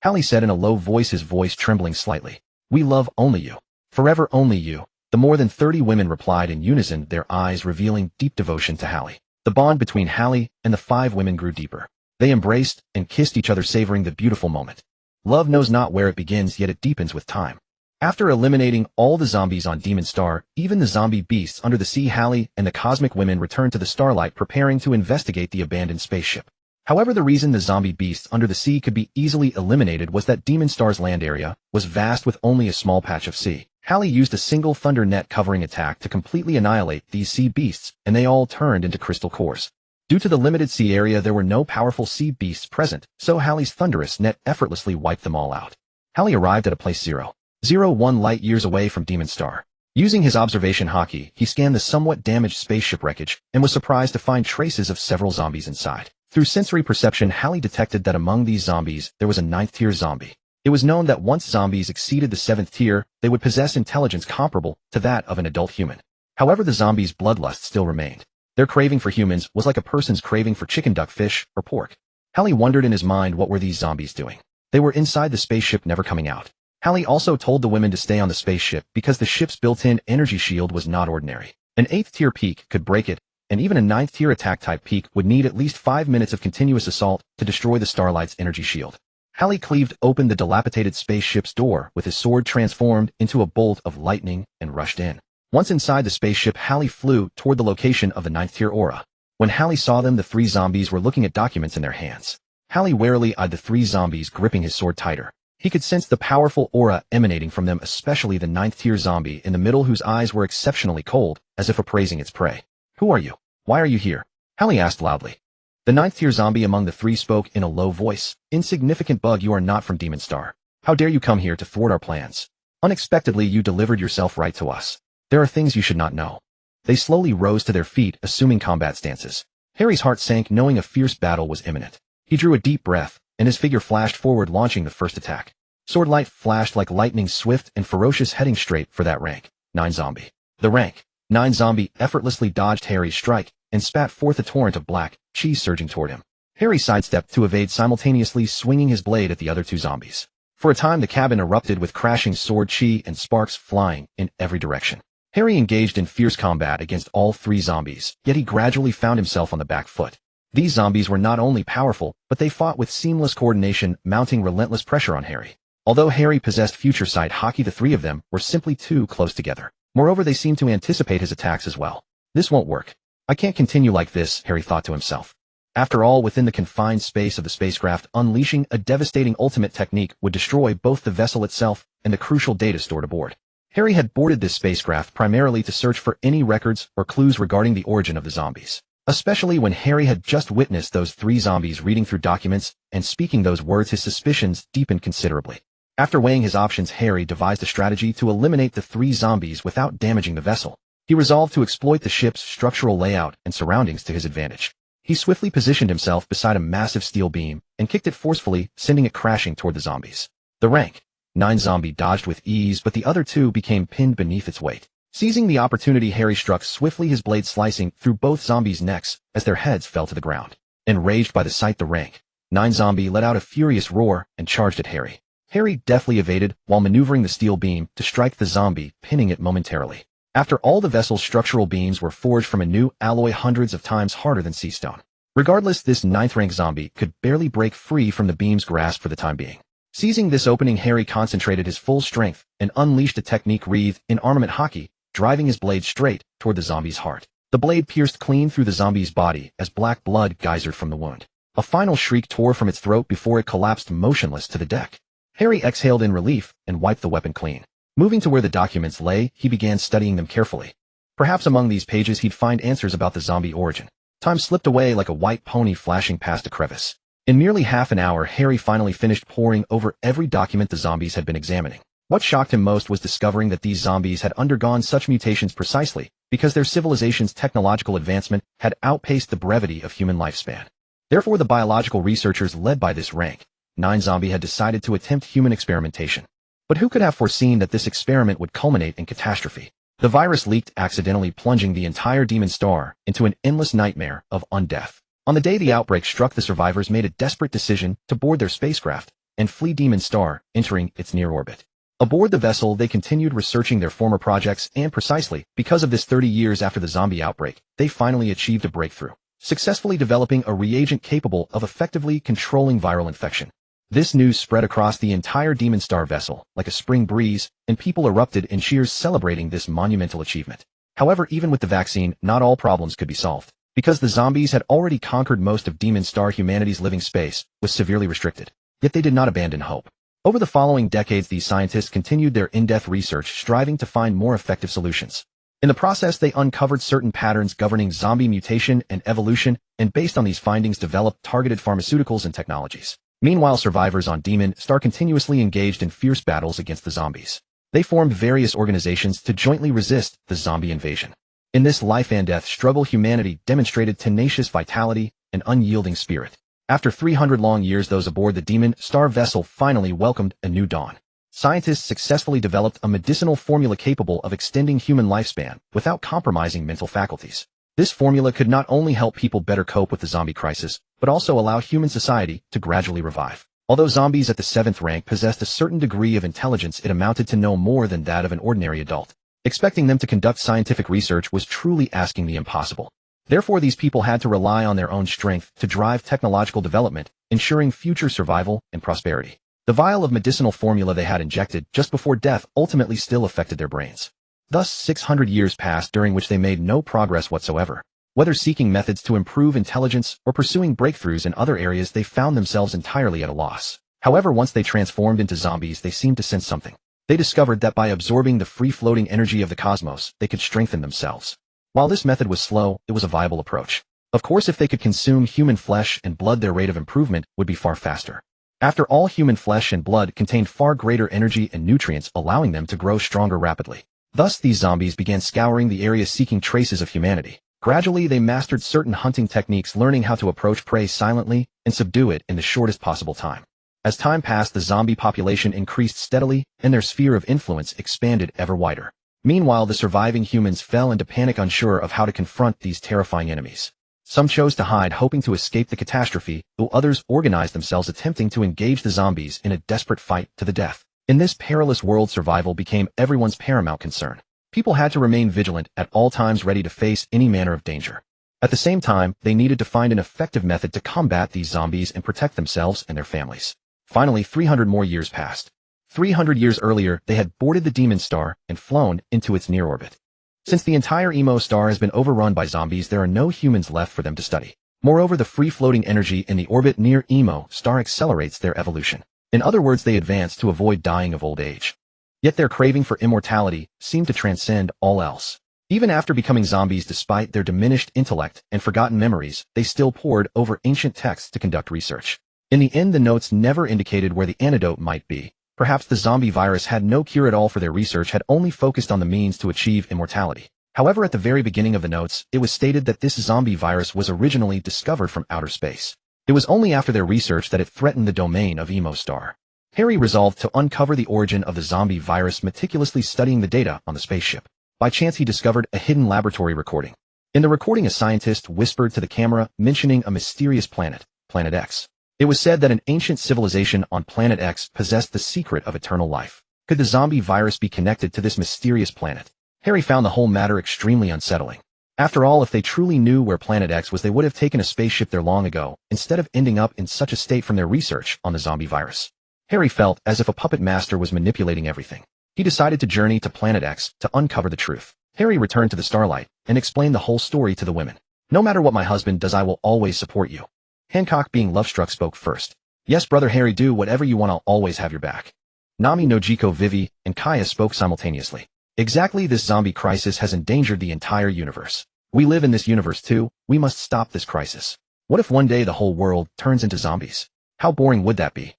Hallie said in a low voice, his voice trembling slightly. We love only you. Forever only you. The more than 30 women replied in unison, their eyes revealing deep devotion to Hallie. The bond between Hallie and the 5 women grew deeper. They embraced and kissed each other, savoring the beautiful moment. Love knows not where it begins, yet it deepens with time. After eliminating all the zombies on Demon Star, even the zombie beasts under the sea, Hallie and the cosmic women returned to the Starlight, preparing to investigate the abandoned spaceship. However, the reason the zombie beasts under the sea could be easily eliminated was that Demon Star's land area was vast with only a small patch of sea. Hallie used a single thunder net covering attack to completely annihilate these sea beasts, and they all turned into crystal cores. Due to the limited sea area, there were no powerful sea beasts present, so Hallie's thunderous net effortlessly wiped them all out. Hallie arrived at a place 0.01 light-years away from Demon Star. Using his observation Haki, he scanned the somewhat damaged spaceship wreckage and was surprised to find traces of several zombies inside. Through sensory perception, Hallie detected that among these zombies, there was a 9th-tier zombie. It was known that once zombies exceeded the 7th tier, they would possess intelligence comparable to that of an adult human. However, the zombies' bloodlust still remained. Their craving for humans was like a person's craving for chicken, duck, fish, or pork. Hallie wondered in his mind, what were these zombies doing? They were inside the spaceship, never coming out. Hallie also told the women to stay on the spaceship because the ship's built-in energy shield was not ordinary. An 8th-tier peak could break it, and even a 9th-tier attack-type peak would need at least 5 minutes of continuous assault to destroy the Starlight's energy shield. Hallie cleaved open the dilapidated spaceship's door with his sword transformed into a bolt of lightning and rushed in. Once inside the spaceship, Hallie flew toward the location of the 9th-tier aura. When Hallie saw them, the 3 zombies were looking at documents in their hands. Hallie warily eyed the 3 zombies, gripping his sword tighter. He could sense the powerful aura emanating from them, especially the 9th-tier zombie in the middle, whose eyes were exceptionally cold, as if appraising its prey. Who are you? Why are you here? Hallie asked loudly. The 9th-tier zombie among the 3 spoke in a low voice. Insignificant bug, you are not from Demon Star. How dare you come here to thwart our plans? Unexpectedly, you delivered yourself right to us. There are things you should not know. They slowly rose to their feet, assuming combat stances. Harry's heart sank, knowing a fierce battle was imminent. He drew a deep breath, and his figure flashed forward, launching the first attack. Sword light flashed like lightning, swift and ferocious, heading straight for that rank 9 zombie. The rank 9 zombie effortlessly dodged Harry's strike and spat forth a torrent of black cheese surging toward him. Harry sidestepped to evade, simultaneously swinging his blade at the other 2 zombies. For a time, the cabin erupted with crashing sword chi and sparks flying in every direction. Harry engaged in fierce combat against all 3 zombies, yet he gradually found himself on the back foot. These zombies were not only powerful, but they fought with seamless coordination, mounting relentless pressure on Harry. Although Harry possessed future sight, Haki, the three of them were simply too close together. Moreover, they seemed to anticipate his attacks as well. This won't work. I can't continue like this, Harry thought to himself. After all, within the confined space of the spacecraft, unleashing a devastating ultimate technique would destroy both the vessel itself and the crucial data stored aboard. Harry had boarded this spacecraft primarily to search for any records or clues regarding the origin of the zombies. Especially when Harry had just witnessed those three zombies reading through documents and speaking those words, his suspicions deepened considerably. After weighing his options, Harry devised a strategy to eliminate the three zombies without damaging the vessel. He resolved to exploit the ship's structural layout and surroundings to his advantage. He swiftly positioned himself beside a massive steel beam and kicked it forcefully, sending it crashing toward the zombies. The rank 9 zombie dodged with ease, but the other two became pinned beneath its weight. Seizing the opportunity, Harry struck swiftly, his blade slicing through both zombies' necks as their heads fell to the ground. Enraged by the sight, the rank 9 zombie let out a furious roar and charged at Harry. Harry deftly evaded while maneuvering the steel beam to strike the zombie, pinning it momentarily. After all, the vessel's structural beams were forged from a new alloy hundreds of times harder than sea stone. Regardless, this 9th rank zombie could barely break free from the beam's grasp for the time being. Seizing this opening, Harry concentrated his full strength and unleashed a technique wreathed in armament Haki, driving his blade straight toward the zombie's heart. The blade pierced clean through the zombie's body as black blood geysered from the wound. A final shriek tore from its throat before it collapsed motionless to the deck. Harry exhaled in relief and wiped the weapon clean. Moving to where the documents lay, he began studying them carefully. Perhaps among these pages he'd find answers about the zombie origin. Time slipped away like a white pony flashing past a crevice. In merely half an hour, Harry finally finished poring over every document the zombies had been examining. What shocked him most was discovering that these zombies had undergone such mutations precisely because their civilization's technological advancement had outpaced the brevity of human lifespan. Therefore, the biological researchers led by this rank 9 zombie had decided to attempt human experimentation. But who could have foreseen that this experiment would culminate in catastrophe? The virus leaked, accidentally plunging the entire Demon Star into an endless nightmare of undeath. On the day the outbreak struck, the survivors made a desperate decision to board their spacecraft and flee Demon Star, entering its near orbit. Aboard the vessel, they continued researching their former projects, and precisely because of this, 30 years after the zombie outbreak, they finally achieved a breakthrough, successfully developing a reagent capable of effectively controlling viral infection. This news spread across the entire Demon Star vessel like a spring breeze, and people erupted in cheers celebrating this monumental achievement. However, even with the vaccine, not all problems could be solved, because the zombies had already conquered most of Demon Star. Humanity's living space was severely restricted. Yet they did not abandon hope. Over the following decades, these scientists continued their in-depth research, striving to find more effective solutions. In the process, they uncovered certain patterns governing zombie mutation and evolution, and based on these findings, developed targeted pharmaceuticals and technologies. Meanwhile, survivors on Demon Star continuously engaged in fierce battles against the zombies. They formed various organizations to jointly resist the zombie invasion. In this life and death struggle, humanity demonstrated tenacious vitality and unyielding spirit. After 300 long years, those aboard the Demon Star vessel finally welcomed a new dawn. Scientists successfully developed a medicinal formula capable of extending human lifespan without compromising mental faculties. This formula could not only help people better cope with the zombie crisis, but also allow human society to gradually revive. Although zombies at the 7th rank possessed a certain degree of intelligence, it amounted to no more than that of an ordinary adult. Expecting them to conduct scientific research was truly asking the impossible. Therefore, these people had to rely on their own strength to drive technological development, ensuring future survival and prosperity. The vial of medicinal formula they had injected just before death ultimately still affected their brains. Thus, 600 years passed, during which they made no progress whatsoever. Whether seeking methods to improve intelligence or pursuing breakthroughs in other areas, they found themselves entirely at a loss. However, once they transformed into zombies, they seemed to sense something. They discovered that by absorbing the free-floating energy of the cosmos, they could strengthen themselves. While this method was slow, it was a viable approach. Of course, if they could consume human flesh and blood, their rate of improvement would be far faster. After all, human flesh and blood contained far greater energy and nutrients, allowing them to grow stronger rapidly. Thus, these zombies began scouring the area seeking traces of humanity. Gradually, they mastered certain hunting techniques, learning how to approach prey silently and subdue it in the shortest possible time. As time passed, the zombie population increased steadily, and their sphere of influence expanded ever wider. Meanwhile, the surviving humans fell into panic, unsure of how to confront these terrifying enemies. Some chose to hide, hoping to escape the catastrophe, while others organized themselves, attempting to engage the zombies in a desperate fight to the death. In this perilous world, survival became everyone's paramount concern. People had to remain vigilant at all times, ready to face any manner of danger. At the same time, they needed to find an effective method to combat these zombies and protect themselves and their families. Finally, 300 more years passed. 300 years earlier, they had boarded the Demon Star and flown into its near orbit. Since the entire Emo Star has been overrun by zombies, there are no humans left for them to study. Moreover, the free-floating energy in the orbit near Emo Star accelerates their evolution. In other words, they advance to avoid dying of old age. Yet their craving for immortality seemed to transcend all else. Even after becoming zombies, despite their diminished intellect and forgotten memories, they still pored over ancient texts to conduct research. In the end, the notes never indicated where the antidote might be. Perhaps the zombie virus had no cure at all, for their research had only focused on the means to achieve immortality. However, at the very beginning of the notes, it was stated that this zombie virus was originally discovered from outer space. It was only after their research that it threatened the domain of Emo Star. Harry resolved to uncover the origin of the zombie virus, meticulously studying the data on the spaceship. By chance, he discovered a hidden laboratory recording. In the recording, a scientist whispered to the camera, mentioning a mysterious planet, Planet X. It was said that an ancient civilization on Planet X possessed the secret of eternal life. Could the zombie virus be connected to this mysterious planet? Harry found the whole matter extremely unsettling. After all, if they truly knew where Planet X was, they would have taken a spaceship there long ago, instead of ending up in such a state from their research on the zombie virus. Harry felt as if a puppet master was manipulating everything. He decided to journey to Planet X to uncover the truth. Harry returned to the Starlight and explained the whole story to the women. No matter what my husband does, I will always support you. Hancock, being love-struck, spoke first. Yes, brother Harry, do whatever you want, I'll always have your back. Nami, Nojiko, Vivi, and Kaya spoke simultaneously. Exactly, this zombie crisis has endangered the entire universe. We live in this universe too, we must stop this crisis. What if one day the whole world turns into zombies? How boring would that be?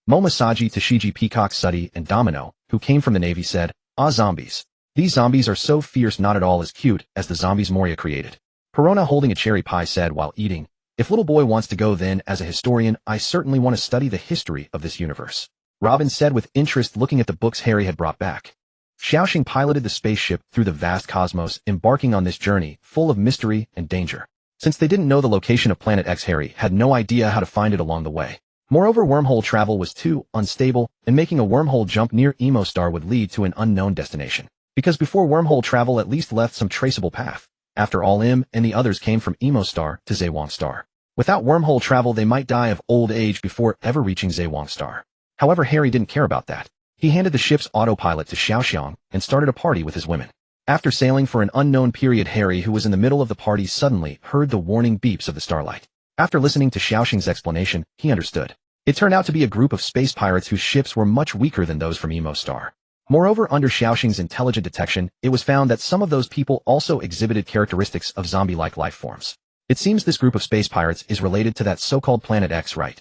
Momosaji, Tashigi, Peacock, Suddy, and Domino, who came from the Navy, said, Ah, zombies. These zombies are so fierce, not at all as cute as the zombies Moria created. Perona, holding a cherry pie, said while eating, If little boy wants to go, then, as a historian, I certainly want to study the history of this universe. Robin said with interest, looking at the books Harry had brought back. Xiaoxing piloted the spaceship through the vast cosmos, embarking on this journey full of mystery and danger. Since they didn't know the location of Planet X, Harry had no idea how to find it along the way. Moreover, wormhole travel was too unstable, and making a wormhole jump near Emo Star would lead to an unknown destination. Because before wormhole travel at least left some traceable path. After all, and the others came from Emo Star to Zawang Star. Without wormhole travel, they might die of old age before ever reaching Zawang Star. However, Harry didn't care about that. He handed the ship's autopilot to Xiaoxiang and started a party with his women. After sailing for an unknown period, Harry, who was in the middle of the party, suddenly heard the warning beeps of the Starlight. After listening to Xiaoxing's explanation, he understood. It turned out to be a group of space pirates whose ships were much weaker than those from Emo Star. Moreover, under Xiaoxing's intelligent detection, it was found that some of those people also exhibited characteristics of zombie-like life forms. It seems this group of space pirates is related to that so-called Planet X, right?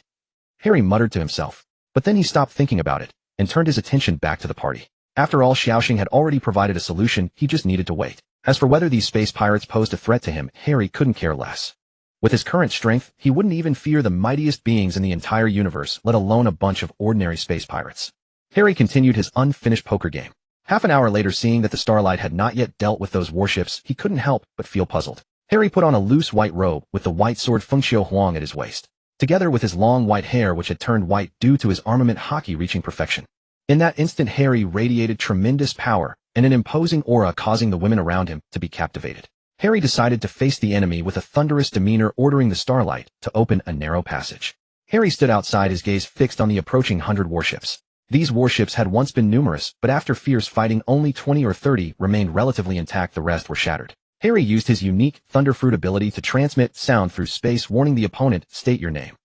Harry muttered to himself. But then he stopped thinking about it and turned his attention back to the party. After all, Xiaoxing had already provided a solution, he just needed to wait. As for whether these space pirates posed a threat to him, Harry couldn't care less. With his current strength, he wouldn't even fear the mightiest beings in the entire universe, let alone a bunch of ordinary space pirates. Harry continued his unfinished poker game. Half an hour later, seeing that the Starlight had not yet dealt with those warships, he couldn't help but feel puzzled. Harry put on a loose white robe with the white sword Fengxiu Huang at his waist, together with his long white hair which had turned white due to his armament Haki reaching perfection. In that instant, Harry radiated tremendous power and an imposing aura, causing the women around him to be captivated. Harry decided to face the enemy with a thunderous demeanor, ordering the Starlight to open a narrow passage. Harry stood outside, his gaze fixed on the approaching 100 warships. These warships had once been numerous, but after fierce fighting, only 20 or 30 remained relatively intact, the rest were shattered. Harry used his unique Thunderfruit ability to transmit sound through space, warning the opponent, state your name.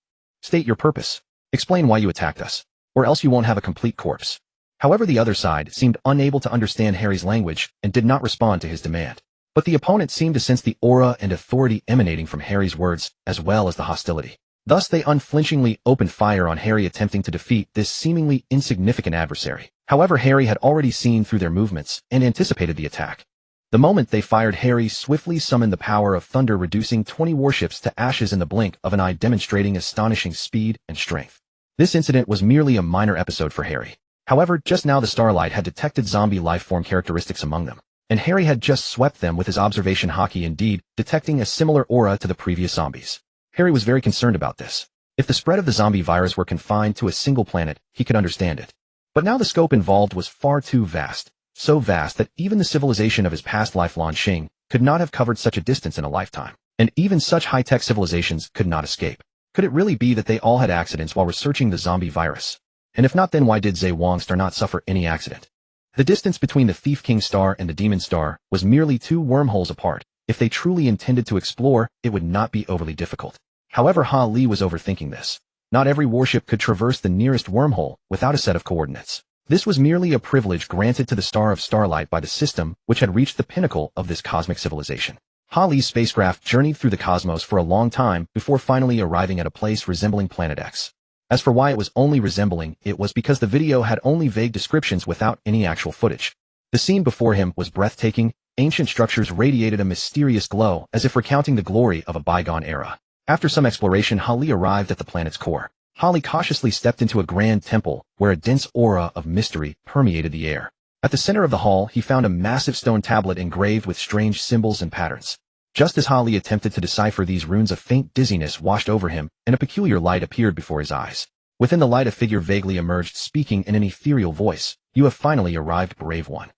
State your purpose. Explain why you attacked us, or else you won't have a complete corpse. However, the other side seemed unable to understand Harry's language and did not respond to his demand. But the opponent seemed to sense the aura and authority emanating from Harry's words, as well as the hostility. Thus they unflinchingly opened fire on Harry, attempting to defeat this seemingly insignificant adversary. However, Harry had already seen through their movements and anticipated the attack. The moment they fired, Harry swiftly summoned the power of thunder, reducing 20 warships to ashes in the blink of an eye, demonstrating astonishing speed and strength. This incident was merely a minor episode for Harry. However, just now the Starlight had detected zombie life form characteristics among them, and Harry had just swept them with his observation Haki, indeed, detecting a similar aura to the previous zombies. Harry was very concerned about this. If the spread of the zombie virus were confined to a single planet, he could understand it. But now the scope involved was far too vast. So vast that even the civilization of his past life, Lanxing, could not have covered such a distance in a lifetime. And even such high-tech civilizations could not escape. Could it really be that they all had accidents while researching the zombie virus? And if not, then why did Wong Star not suffer any accident? The distance between the Thief King Star and the Demon Star was merely 2 wormholes apart. If they truly intended to explore, it would not be overly difficult. However, Ha Li was overthinking this. Not every warship could traverse the nearest wormhole without a set of coordinates. This was merely a privilege granted to the Star of Starlight by the system which had reached the pinnacle of this cosmic civilization. Ha Li's spacecraft journeyed through the cosmos for a long time before finally arriving at a place resembling Planet X. As for why it was only resembling, it was because the video had only vague descriptions without any actual footage. The scene before him was breathtaking. Ancient structures radiated a mysterious glow as if recounting the glory of a bygone era. After some exploration, Ha Li arrived at the planet's core. Ha Li cautiously stepped into a grand temple where a dense aura of mystery permeated the air. At the center of the hall, he found a massive stone tablet engraved with strange symbols and patterns. Just as Ha Li attempted to decipher these runes, a faint dizziness washed over him, and a peculiar light appeared before his eyes. Within the light, a figure vaguely emerged, speaking in an ethereal voice. "You have finally arrived, brave one.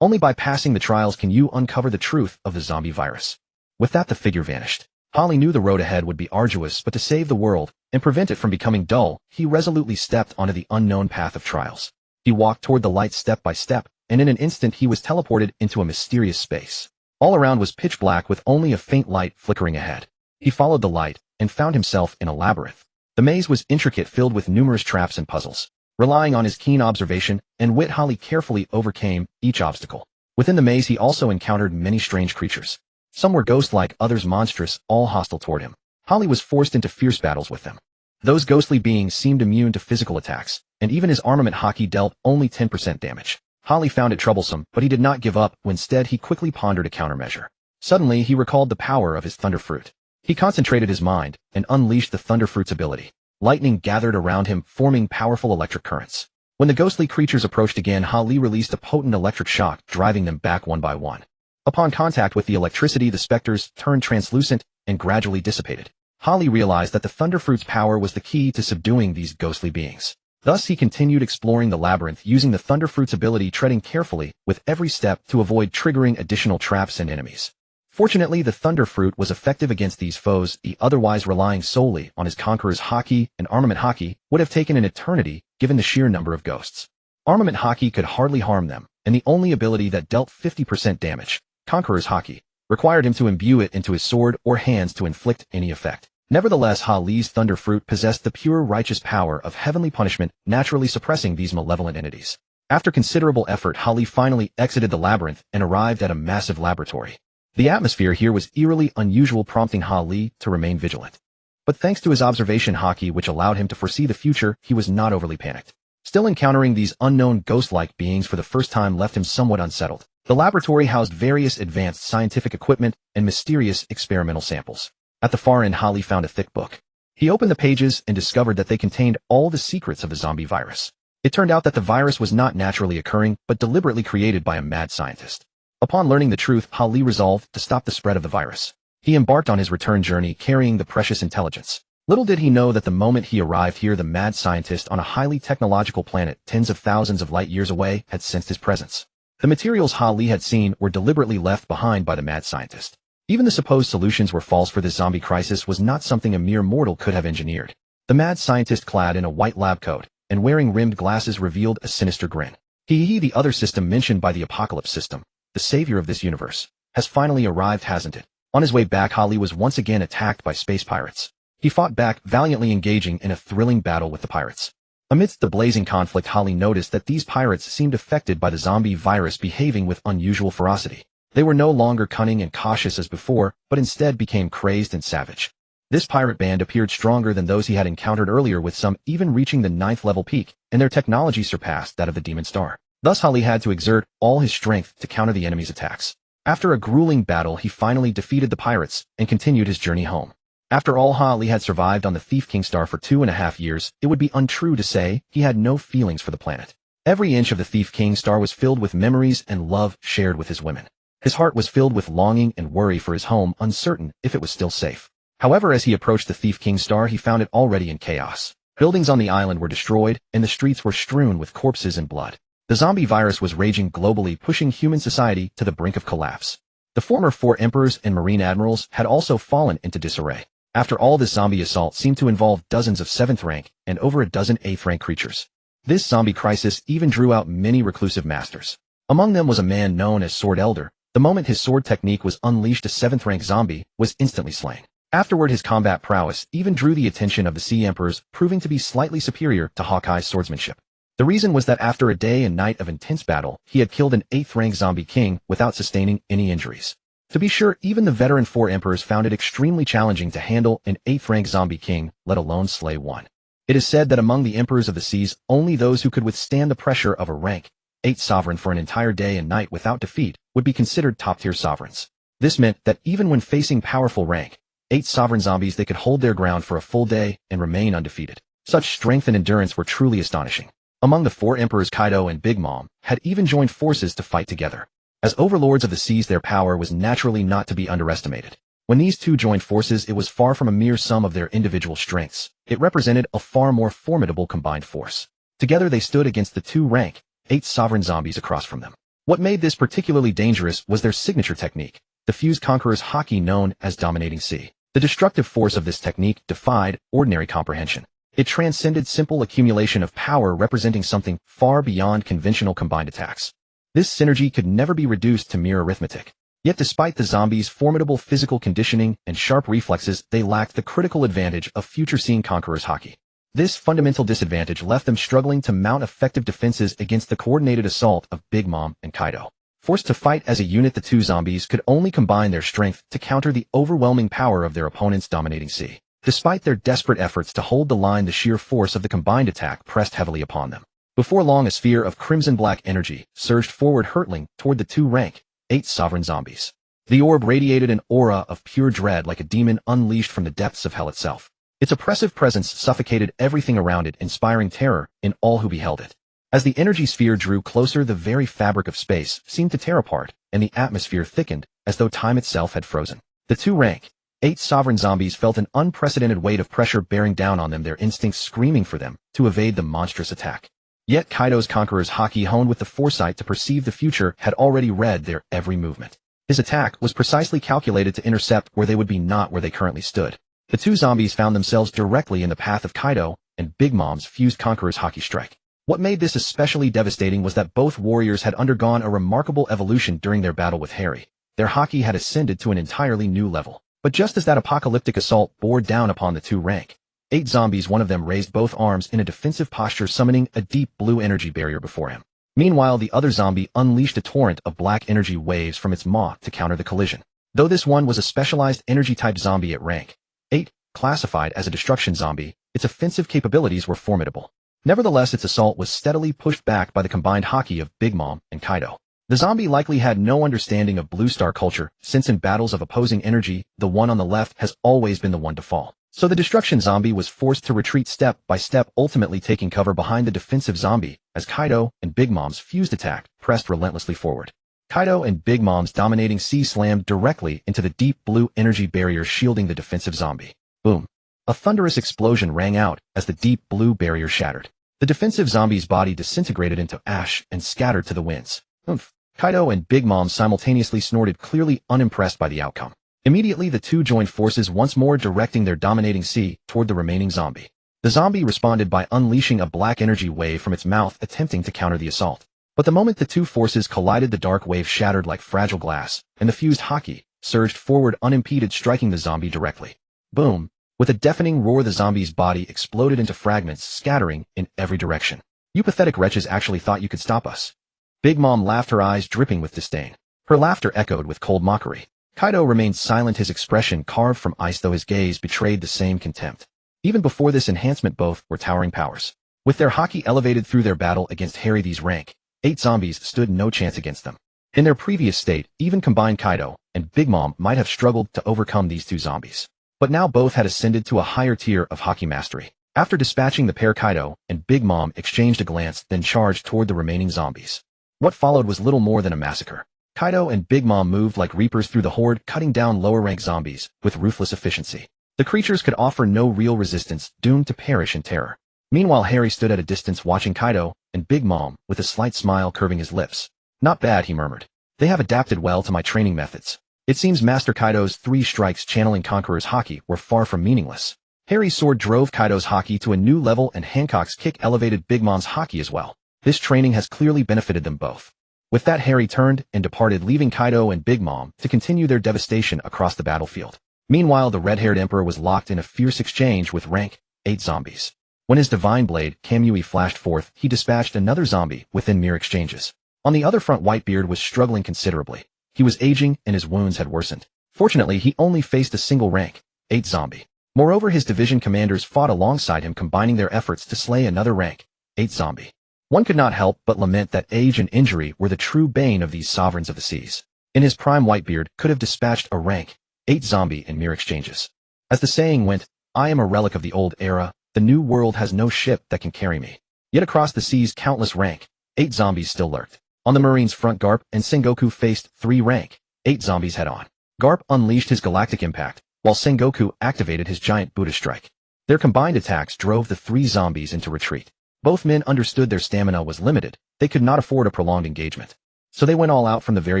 Only by passing the trials can you uncover the truth of the zombie virus." With that, the figure vanished. Ha Li knew the road ahead would be arduous, but to save the world and prevent it from becoming dull, he resolutely stepped onto the unknown path of trials. He walked toward the light step by step, and in an instant he was teleported into a mysterious space. All around was pitch black with only a faint light flickering ahead. He followed the light and found himself in a labyrinth. The maze was intricate, filled with numerous traps and puzzles. Relying on his keen observation and wit, Ha Li carefully overcame each obstacle. Within the maze, he also encountered many strange creatures. Some were ghost-like, others monstrous, all hostile toward him. Ha Li was forced into fierce battles with them. Those ghostly beings seemed immune to physical attacks, and even his armament Haki dealt only 10% damage. Ha Li found it troublesome, but he did not give up. Instead, he quickly pondered a countermeasure. Suddenly, he recalled the power of his Thunder Fruit. He concentrated his mind and unleashed the Thunder Fruit's ability. Lightning gathered around him, forming powerful electric currents. When the ghostly creatures approached again, Ha Li released a potent electric shock, driving them back one by one. Upon contact with the electricity, the specters turned translucent and gradually dissipated. Ha Li realized that the Thunder Fruit's power was the key to subduing these ghostly beings. Thus, he continued exploring the labyrinth, using the Thunder Fruit's ability, treading carefully with every step to avoid triggering additional traps and enemies. Fortunately, the Thunder Fruit was effective against these foes. He, otherwise relying solely on his conqueror's Haki and armament Haki, would have taken an eternity given the sheer number of ghosts. Armament Haki could hardly harm them, and the only ability that dealt 50% damage, Conqueror's Haki, required him to imbue it into his sword or hands to inflict any effect. Nevertheless, Ha Li's Thunder Fruit possessed the pure righteous power of heavenly punishment, naturally suppressing these malevolent entities. After considerable effort, Ha Li finally exited the labyrinth and arrived at a massive laboratory. The atmosphere here was eerily unusual, prompting Ha Li to remain vigilant. But thanks to his observation Haki, which allowed him to foresee the future, he was not overly panicked. Still, encountering these unknown ghost-like beings for the first time left him somewhat unsettled. The laboratory housed various advanced scientific equipment and mysterious experimental samples. At the far end, Ha Li found a thick book. He opened the pages and discovered that they contained all the secrets of the zombie virus. It turned out that the virus was not naturally occurring, but deliberately created by a mad scientist. Upon learning the truth, Ha Li resolved to stop the spread of the virus. He embarked on his return journey carrying the precious intelligence. Little did he know that the moment he arrived here, the mad scientist on a highly technological planet tens of thousands of light years away had sensed his presence. The materials Ha Li had seen were deliberately left behind by the mad scientist. Even the supposed solutions were false, for this zombie crisis was not something a mere mortal could have engineered. The mad scientist, clad in a white lab coat and wearing rimmed glasses, revealed a sinister grin. The other system mentioned by the Apocalypse system, the savior of this universe, has finally arrived, hasn't it? On his way back, Ha Li was once again attacked by space pirates. He fought back, valiantly engaging in a thrilling battle with the pirates. Amidst the blazing conflict, Ha Li noticed that these pirates seemed affected by the zombie virus, behaving with unusual ferocity. They were no longer cunning and cautious as before, but instead became crazed and savage. This pirate band appeared stronger than those he had encountered earlier, with some even reaching the 9th level peak, and their technology surpassed that of the Demon Star. Thus, Ha Li had to exert all his strength to counter the enemy's attacks. After a grueling battle, he finally defeated the pirates and continued his journey home. After all, Ha Li had survived on the Thief King Star for 2.5 years. It would be untrue to say he had no feelings for the planet. Every inch of the Thief King Star was filled with memories and love shared with his women. His heart was filled with longing and worry for his home, uncertain if it was still safe. However, as he approached the Thief King Star, he found it already in chaos. Buildings on the island were destroyed, and the streets were strewn with corpses and blood. The zombie virus was raging globally, pushing human society to the brink of collapse. The former 4 emperors and marine admirals had also fallen into disarray. After all, this zombie assault seemed to involve dozens of 7th rank and over a dozen 8th rank creatures. This zombie crisis even drew out many reclusive masters. Among them was a man known as Sword Elder. The moment his sword technique was unleashed, a 7th rank zombie was instantly slain. Afterward, his combat prowess even drew the attention of the Sea Emperors, proving to be slightly superior to Hawkeye's swordsmanship. The reason was that after a day and night of intense battle, he had killed an 8th rank zombie king without sustaining any injuries. To be sure, even the veteran 4 emperors found it extremely challenging to handle an 8th rank zombie king, let alone slay one. It is said that among the emperors of the seas, only those who could withstand the pressure of a rank 8 sovereign for an entire day and night without defeat would be considered top-tier sovereigns. This meant that even when facing powerful rank 8 sovereign zombies, they could hold their ground for a full day and remain undefeated. Such strength and endurance were truly astonishing. Among the 4 emperors, Kaido and Big Mom had even joined forces to fight together. As overlords of the seas, their power was naturally not to be underestimated. When these two joined forces, it was far from a mere sum of their individual strengths. It represented a far more formidable combined force. Together they stood against the 2 rank 8 sovereign zombies across from them. What made this particularly dangerous was their signature technique, the fused conqueror's Haki, known as Dominating Sea. The destructive force of this technique defied ordinary comprehension. It transcended simple accumulation of power, representing something far beyond conventional combined attacks. This synergy could never be reduced to mere arithmetic. Yet despite the zombies' formidable physical conditioning and sharp reflexes, they lacked the critical advantage of future-seeing conquerors' Haki. This fundamental disadvantage left them struggling to mount effective defenses against the coordinated assault of Big Mom and Kaido. Forced to fight as a unit, the 2 zombies could only combine their strength to counter the overwhelming power of their opponent's Dominating Sea. Despite their desperate efforts to hold the line, the sheer force of the combined attack pressed heavily upon them. Before long, a sphere of crimson-black energy surged forward, hurtling toward the 2 rank 8 sovereign zombies. The orb radiated an aura of pure dread, like a demon unleashed from the depths of hell itself. Its oppressive presence suffocated everything around it, inspiring terror in all who beheld it. As the energy sphere drew closer, the very fabric of space seemed to tear apart, and the atmosphere thickened as though time itself had frozen. The 2 rank 8 sovereign zombies felt an unprecedented weight of pressure bearing down on them, their instincts screaming for them to evade the monstrous attack. Yet Kaido's conqueror's Haki, honed with the foresight to perceive the future, had already read their every movement. His attack was precisely calculated to intercept where they would be, not where they currently stood. The 2 zombies found themselves directly in the path of Kaido and Big Mom's fused conqueror's Haki strike. What made this especially devastating was that both warriors had undergone a remarkable evolution during their battle with Harry. Their Haki had ascended to an entirely new level. But just as that apocalyptic assault bore down upon the 2 rank 8 zombies, one of them raised both arms in a defensive posture, summoning a deep blue energy barrier before him. Meanwhile, the other zombie unleashed a torrent of black energy waves from its maw to counter the collision. Though this one was a specialized energy-type zombie at rank 8, classified as a destruction zombie, its offensive capabilities were formidable. Nevertheless, its assault was steadily pushed back by the combined Haki of Big Mom and Kaido. The zombie likely had no understanding of Blue Star culture, since in battles of opposing energy, the one on the left has always been the one to fall. So the destruction zombie was forced to retreat step by step, ultimately taking cover behind the defensive zombie, as Kaido and Big Mom's fused attack pressed relentlessly forward. Kaido and Big Mom's Dominating Sea slammed directly into the deep blue energy barrier shielding the defensive zombie. Boom. A thunderous explosion rang out as the deep blue barrier shattered. The defensive zombie's body disintegrated into ash and scattered to the winds. Oomph. Kaido and Big Mom simultaneously snorted, clearly unimpressed by the outcome. Immediately, the 2 joined forces once more, directing their Dominating Sea toward the remaining zombie. The zombie responded by unleashing a black energy wave from its mouth, attempting to counter the assault. But the moment the 2 forces collided, the dark wave shattered like fragile glass, and the fused Haki surged forward unimpeded, striking the zombie directly. Boom! With a deafening roar, the zombie's body exploded into fragments, scattering in every direction. "You pathetic wretches actually thought you could stop us." Big Mom laughed, her eyes dripping with disdain. Her laughter echoed with cold mockery. Kaido remained silent, his expression carved from ice, though his gaze betrayed the same contempt. Even before this enhancement, both were towering powers. With their Haki elevated through their battle against Harry, these rank 8 zombies stood no chance against them. In their previous state, even combined Kaido and Big Mom might have struggled to overcome these 2 zombies. But now both had ascended to a higher tier of Haki mastery. After dispatching the pair, Kaido and Big Mom exchanged a glance, then charged toward the remaining zombies. What followed was little more than a massacre. Kaido and Big Mom moved like reapers through the horde, cutting down lower-rank zombies with ruthless efficiency. The creatures could offer no real resistance, doomed to perish in terror. Meanwhile, Harry stood at a distance, watching Kaido and Big Mom with a slight smile curving his lips. "Not bad," he murmured. They have adapted well to my training methods. It seems Master Kaido's 3 strikes channeling Conqueror's Haki were far from meaningless. Harry's sword drove Kaido's Haki to a new level and Hancock's kick elevated Big Mom's Haki as well. This training has clearly benefited them both. With that, Harry turned and departed, leaving Kaido and Big Mom to continue their devastation across the battlefield. Meanwhile, the red-haired Emperor was locked in a fierce exchange with rank 8 zombies. When his divine blade, Kamui, flashed forth, he dispatched another zombie within mere exchanges. On the other front, Whitebeard was struggling considerably. He was aging and his wounds had worsened. Fortunately, he only faced a single rank 8 zombie. Moreover, his division commanders fought alongside him, combining their efforts to slay another rank 8 zombie. One could not help but lament that age and injury were the true bane of these sovereigns of the seas. In his prime, Whitebeard could have dispatched a rank 8 zombie in mere exchanges. As the saying went, I am a relic of the old era, the new world has no ship that can carry me. Yet across the seas, countless rank 8 zombies still lurked. On the Marines' front, Garp and Sengoku faced 3 rank 8 zombies head-on. Garp unleashed his galactic impact, while Sengoku activated his giant Buddha strike. Their combined attacks drove the 3 zombies into retreat. Both men understood their stamina was limited, they could not afford a prolonged engagement. So they went all out from the very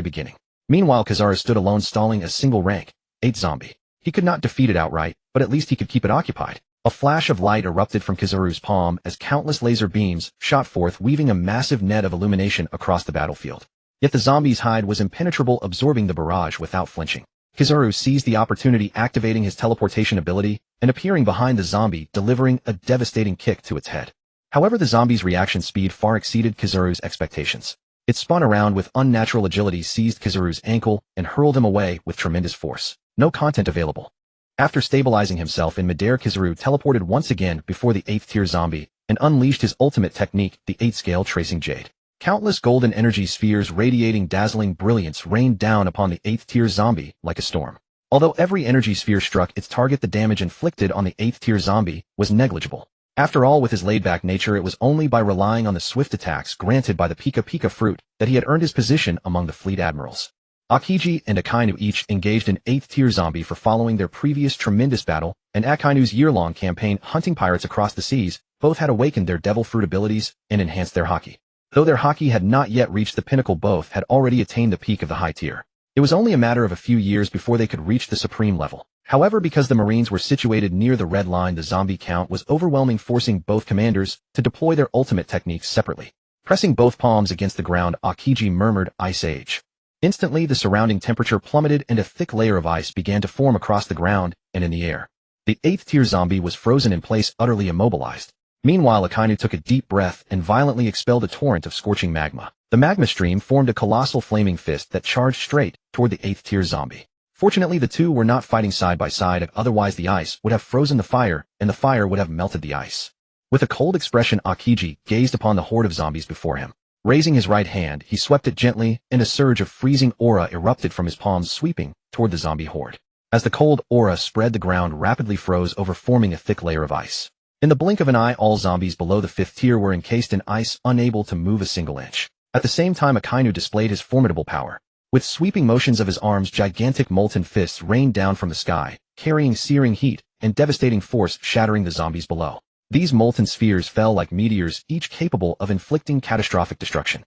beginning. Meanwhile, Kizaru stood alone, stalling a single rank 8 zombie. He could not defeat it outright, but at least he could keep it occupied. A flash of light erupted from Kizaru's palm as countless laser beams shot forth, weaving a massive net of illumination across the battlefield. Yet the zombie's hide was impenetrable, absorbing the barrage without flinching. Kizaru seized the opportunity, activating his teleportation ability and appearing behind the zombie, delivering a devastating kick to its head. However, the zombie's reaction speed far exceeded Kizaru's expectations. It spun around with unnatural agility, seized Kizaru's ankle, and hurled him away with tremendous force. No content available. After stabilizing himself in midair, Kizaru teleported once again before the 8th tier zombie and unleashed his ultimate technique, the 8-scale tracing jade. Countless golden energy spheres radiating dazzling brilliance rained down upon the 8th tier zombie like a storm. Although every energy sphere struck its target, the damage inflicted on the 8th tier zombie was negligible. After all, with his laid-back nature, it was only by relying on the swift attacks granted by the Pika Pika fruit that he had earned his position among the fleet admirals. Aokiji and Akainu each engaged an 8th tier zombie for following their previous tremendous battle, and Akainu's year-long campaign hunting pirates across the seas. Both had awakened their devil fruit abilities and enhanced their Haki. Though their Haki had not yet reached the pinnacle, both had already attained the peak of the high tier. It was only a matter of a few years before they could reach the supreme level. However, because the Marines were situated near the red line, the zombie count was overwhelming, forcing both commanders to deploy their ultimate techniques separately. Pressing both palms against the ground, Aokiji murmured, "Ice Age." Instantly, the surrounding temperature plummeted and a thick layer of ice began to form across the ground and in the air. The 8th tier zombie was frozen in place, utterly immobilized. Meanwhile, Akainu took a deep breath and violently expelled a torrent of scorching magma. The magma stream formed a colossal flaming fist that charged straight toward the 8th tier zombie. Fortunately, the two were not fighting side by side, otherwise the ice would have frozen the fire, and the fire would have melted the ice. With a cold expression, Aokiji gazed upon the horde of zombies before him. Raising his right hand, he swept it gently, and a surge of freezing aura erupted from his palms, sweeping toward the zombie horde. As the cold aura spread, the ground rapidly froze over, forming a thick layer of ice. In the blink of an eye, all zombies below the 5th tier were encased in ice, unable to move a single inch. At the same time, Akainu displayed his formidable power. With sweeping motions of his arms, gigantic molten fists rained down from the sky, carrying searing heat and devastating force, shattering the zombies below. These molten spheres fell like meteors, each capable of inflicting catastrophic destruction.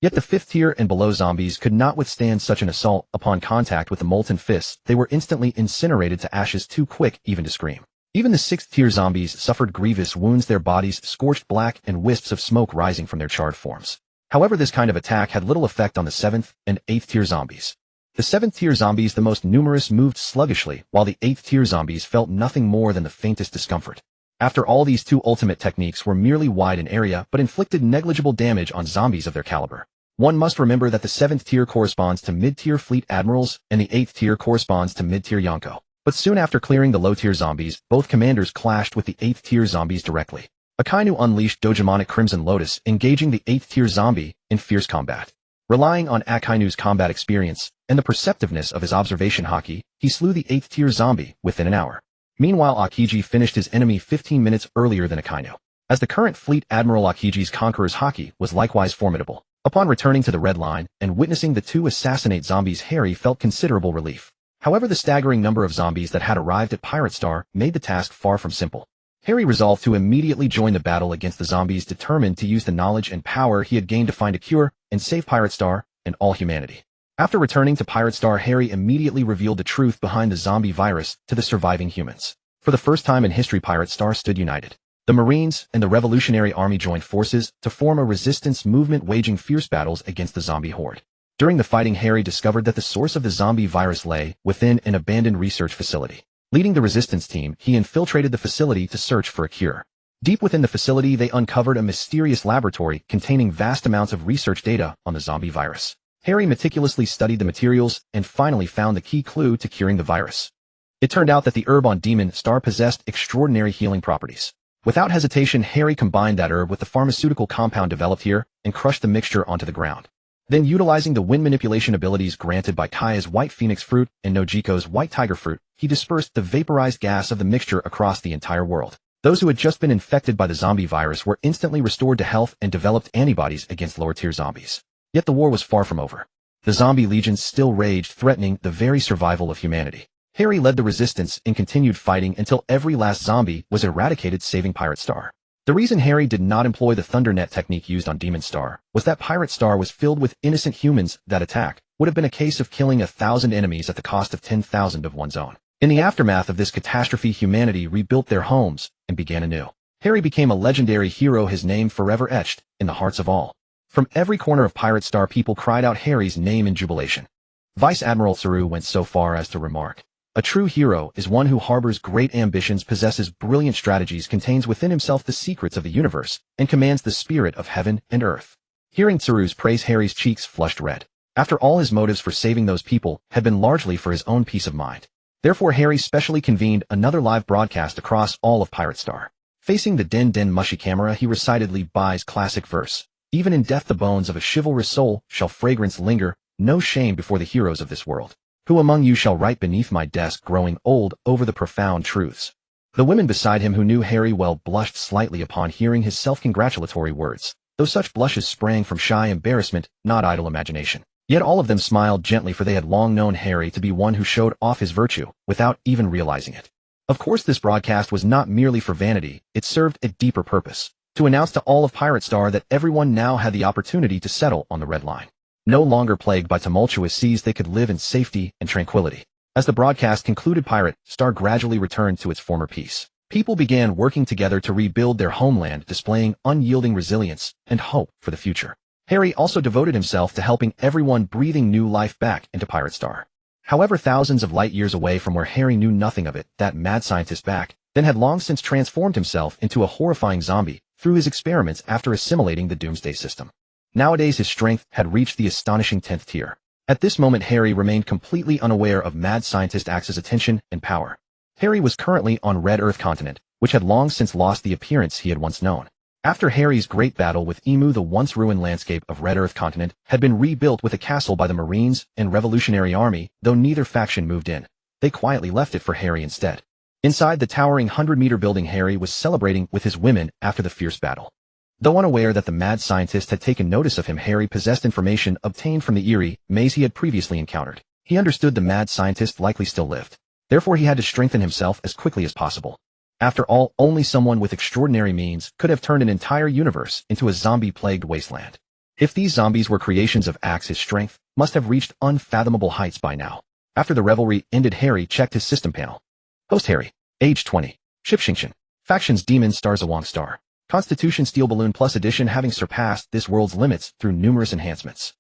Yet the 5th tier and below zombies could not withstand such an assault. Upon contact with the molten fists, they were instantly incinerated to ashes, too quick even to scream. Even the 6th tier zombies suffered grievous wounds, their bodies scorched black and wisps of smoke rising from their charred forms. However, this kind of attack had little effect on the 7th and 8th tier zombies. The 7th tier zombies, the most numerous, moved sluggishly, while the 8th tier zombies felt nothing more than the faintest discomfort. After all, these two ultimate techniques were merely wide in area but inflicted negligible damage on zombies of their caliber. One must remember that the 7th tier corresponds to mid-tier fleet admirals and the 8th tier corresponds to mid-tier Yonko. But soon after clearing the low-tier zombies, both commanders clashed with the 8th tier zombies directly. Akainu unleashed Dojimonic Crimson Lotus, engaging the 8th tier zombie in fierce combat. Relying on Akainu's combat experience and the perceptiveness of his observation Haki, he slew the 8th tier zombie within an hour. Meanwhile, Aokiji finished his enemy 15 minutes earlier than Akainu. As the current fleet admiral, Akiji's Conqueror's Haki was likewise formidable. Upon returning to the red line and witnessing the two assassinate zombies, Harry felt considerable relief. However, the staggering number of zombies that had arrived at Pirate Star made the task far from simple. Harry resolved to immediately join the battle against the zombies, determined to use the knowledge and power he had gained to find a cure and save Pirate Star and all humanity. After returning to Pirate Star, Harry immediately revealed the truth behind the zombie virus to the surviving humans. For the first time in history, Pirate Star stood united. The Marines and the Revolutionary Army joined forces to form a resistance movement waging fierce battles against the zombie horde. During the fighting, Harry discovered that the source of the zombie virus lay within an abandoned research facility. Leading the resistance team, he infiltrated the facility to search for a cure. Deep within the facility, they uncovered a mysterious laboratory containing vast amounts of research data on the zombie virus. Harry meticulously studied the materials and finally found the key clue to curing the virus. It turned out that the herb on Demon Star possessed extraordinary healing properties. Without hesitation, Harry combined that herb with the pharmaceutical compound developed here and crushed the mixture onto the ground. Then, utilizing the wind manipulation abilities granted by Kaya's White Phoenix Fruit and Nojiko's White Tiger Fruit, he dispersed the vaporized gas of the mixture across the entire world. Those who had just been infected by the zombie virus were instantly restored to health and developed antibodies against lower-tier zombies. Yet the war was far from over. The zombie legions still raged, threatening the very survival of humanity. Harry led the resistance and continued fighting until every last zombie was eradicated, saving Pirate Star. The reason Harry did not employ the Thundernet technique used on Demon Star was that Pirate Star was filled with innocent humans. That attack would have been a case of killing 1,000 enemies at the cost of 10,000 of one's own. In the aftermath of this catastrophe, humanity rebuilt their homes and began anew. Harry became a legendary hero, his name forever etched in the hearts of all. From every corner of Pirate Star, people cried out Harry's name in jubilation. Vice Admiral Saru went so far as to remark, "A true hero is one who harbors great ambitions, possesses brilliant strategies, contains within himself the secrets of the universe, and commands the spirit of heaven and earth." Hearing Saru's praise, Harry's cheeks flushed red. After all, his motives for saving those people had been largely for his own peace of mind. Therefore, Harry specially convened another live broadcast across all of Pirate Star. Facing the Den Den Mushy camera, he recited Li Bai's classic verse, "Even in death the bones of a chivalrous soul shall fragrance linger, no shame before the heroes of this world. Who among you shall write beneath my desk, growing old over the profound truths?" The women beside him, who knew Harry well, blushed slightly upon hearing his self-congratulatory words, though such blushes sprang from shy embarrassment, not idle imagination. Yet all of them smiled gently, for they had long known Harry to be one who showed off his virtue without even realizing it. Of course, this broadcast was not merely for vanity, it served a deeper purpose, to announce to all of Pirate Star that everyone now had the opportunity to settle on the Red Line. No longer plagued by tumultuous seas, they could live in safety and tranquility. As the broadcast concluded, Pirate Star gradually returned to its former peace. People began working together to rebuild their homeland, displaying unyielding resilience and hope for the future. Harry also devoted himself to helping everyone, breathing new life back into Pirate Star. However, thousands of light years away from where Harry knew nothing of it, that mad scientist back then had long since transformed himself into a horrifying zombie through his experiments after assimilating the Doomsday System. Nowadays, his strength had reached the astonishing 10th tier. At this moment, Harry remained completely unaware of Mad Scientist Axe's attention and power. Harry was currently on Red Earth continent, which had long since lost the appearance he had once known. After Harry's great battle with Emu, the once ruined landscape of Red Earth continent had been rebuilt with a castle by the Marines and Revolutionary Army, though neither faction moved in. They quietly left it for Harry instead. Inside the towering 100-meter building, Harry was celebrating with his women after the fierce battle. Though unaware that the mad scientist had taken notice of him, Harry possessed information obtained from the eerie maze he had previously encountered. He understood the mad scientist likely still lived. Therefore, he had to strengthen himself as quickly as possible. After all, only someone with extraordinary means could have turned an entire universe into a zombie-plagued wasteland. If these zombies were creations of Axe, his strength must have reached unfathomable heights by now. After the revelry ended, Harry checked his system panel. Host Harry. Age 20. Ship Shingshin. Factions Demon Star Zawang Star. Constitution Steel Balloon Plus Edition, having surpassed this world's limits through numerous enhancements.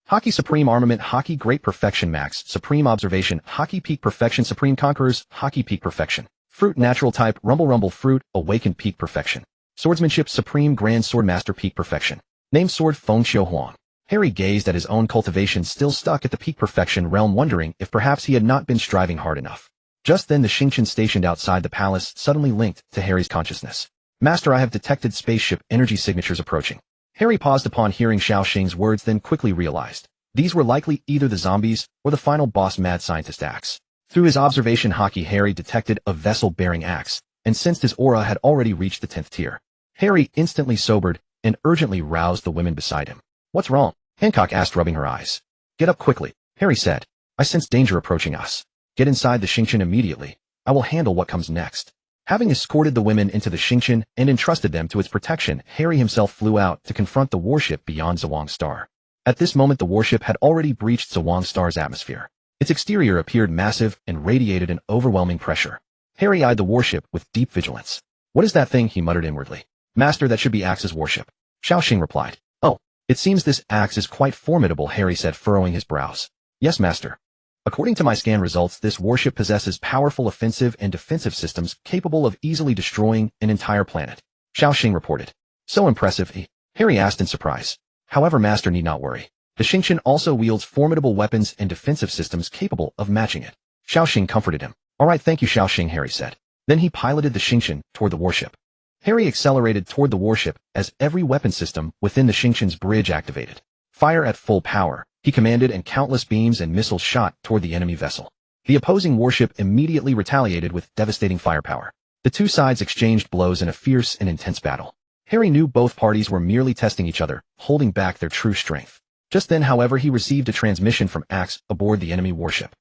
Haki Supreme Armament, Haki Great Perfection Max, Supreme Observation, Haki Peak Perfection, Supreme Conquerors, Haki Peak Perfection. Fruit Natural Type, Rumble Fruit, Awakened Peak Perfection. Swordsmanship, Supreme Grand Swordmaster Peak Perfection. Name Sword Feng Xiu Huang. Harry gazed at his own cultivation, still stuck at the Peak Perfection realm, wondering if perhaps he had not been striving hard enough. Just then, the Shingshin stationed outside the palace suddenly linked to Harry's consciousness. "Master, I have detected spaceship energy signatures approaching." Harry paused upon hearing Xiao Xing's words, then quickly realized these were likely either the zombies or the final boss, Mad Scientist Axe. Through his observation Haki, Harry detected a vessel bearing Axe, and sensed his aura had already reached the 10th tier. Harry instantly sobered and urgently roused the women beside him. "What's wrong?" Hancock asked, rubbing her eyes. "Get up quickly," Harry said. "I sense danger approaching us. Get inside the Shingshin immediately. I will handle what comes next." Having escorted the women into the Shingshin and entrusted them to its protection, Harry himself flew out to confront the warship beyond Zawang Star. At this moment the warship had already breached Zawang Star's atmosphere. Its exterior appeared massive and radiated an overwhelming pressure. Harry eyed the warship with deep vigilance. "What is that thing?" he muttered inwardly. "Master, that should be Axe's warship." Xiaoxing replied. "Oh, it seems this Axe is quite formidable," Harry said, furrowing his brows. "Yes, Master. According to my scan results, this warship possesses powerful offensive and defensive systems capable of easily destroying an entire planet," Xiaoxing reported. "So impressive," Harry asked in surprise. "However, Master need not worry. The Xingqian also wields formidable weapons and defensive systems capable of matching it." Xiaoxing comforted him. "All right, thank you, Xiaoxing," Harry said. Then he piloted the Xingqian toward the warship. Harry accelerated toward the warship as every weapon system within the Xingqian's bridge activated. "Fire at full power," he commanded, and countless beams and missiles shot toward the enemy vessel. The opposing warship immediately retaliated with devastating firepower. The two sides exchanged blows in a fierce and intense battle. Harry knew both parties were merely testing each other, holding back their true strength. Just then, however, he received a transmission from Axe aboard the enemy warship.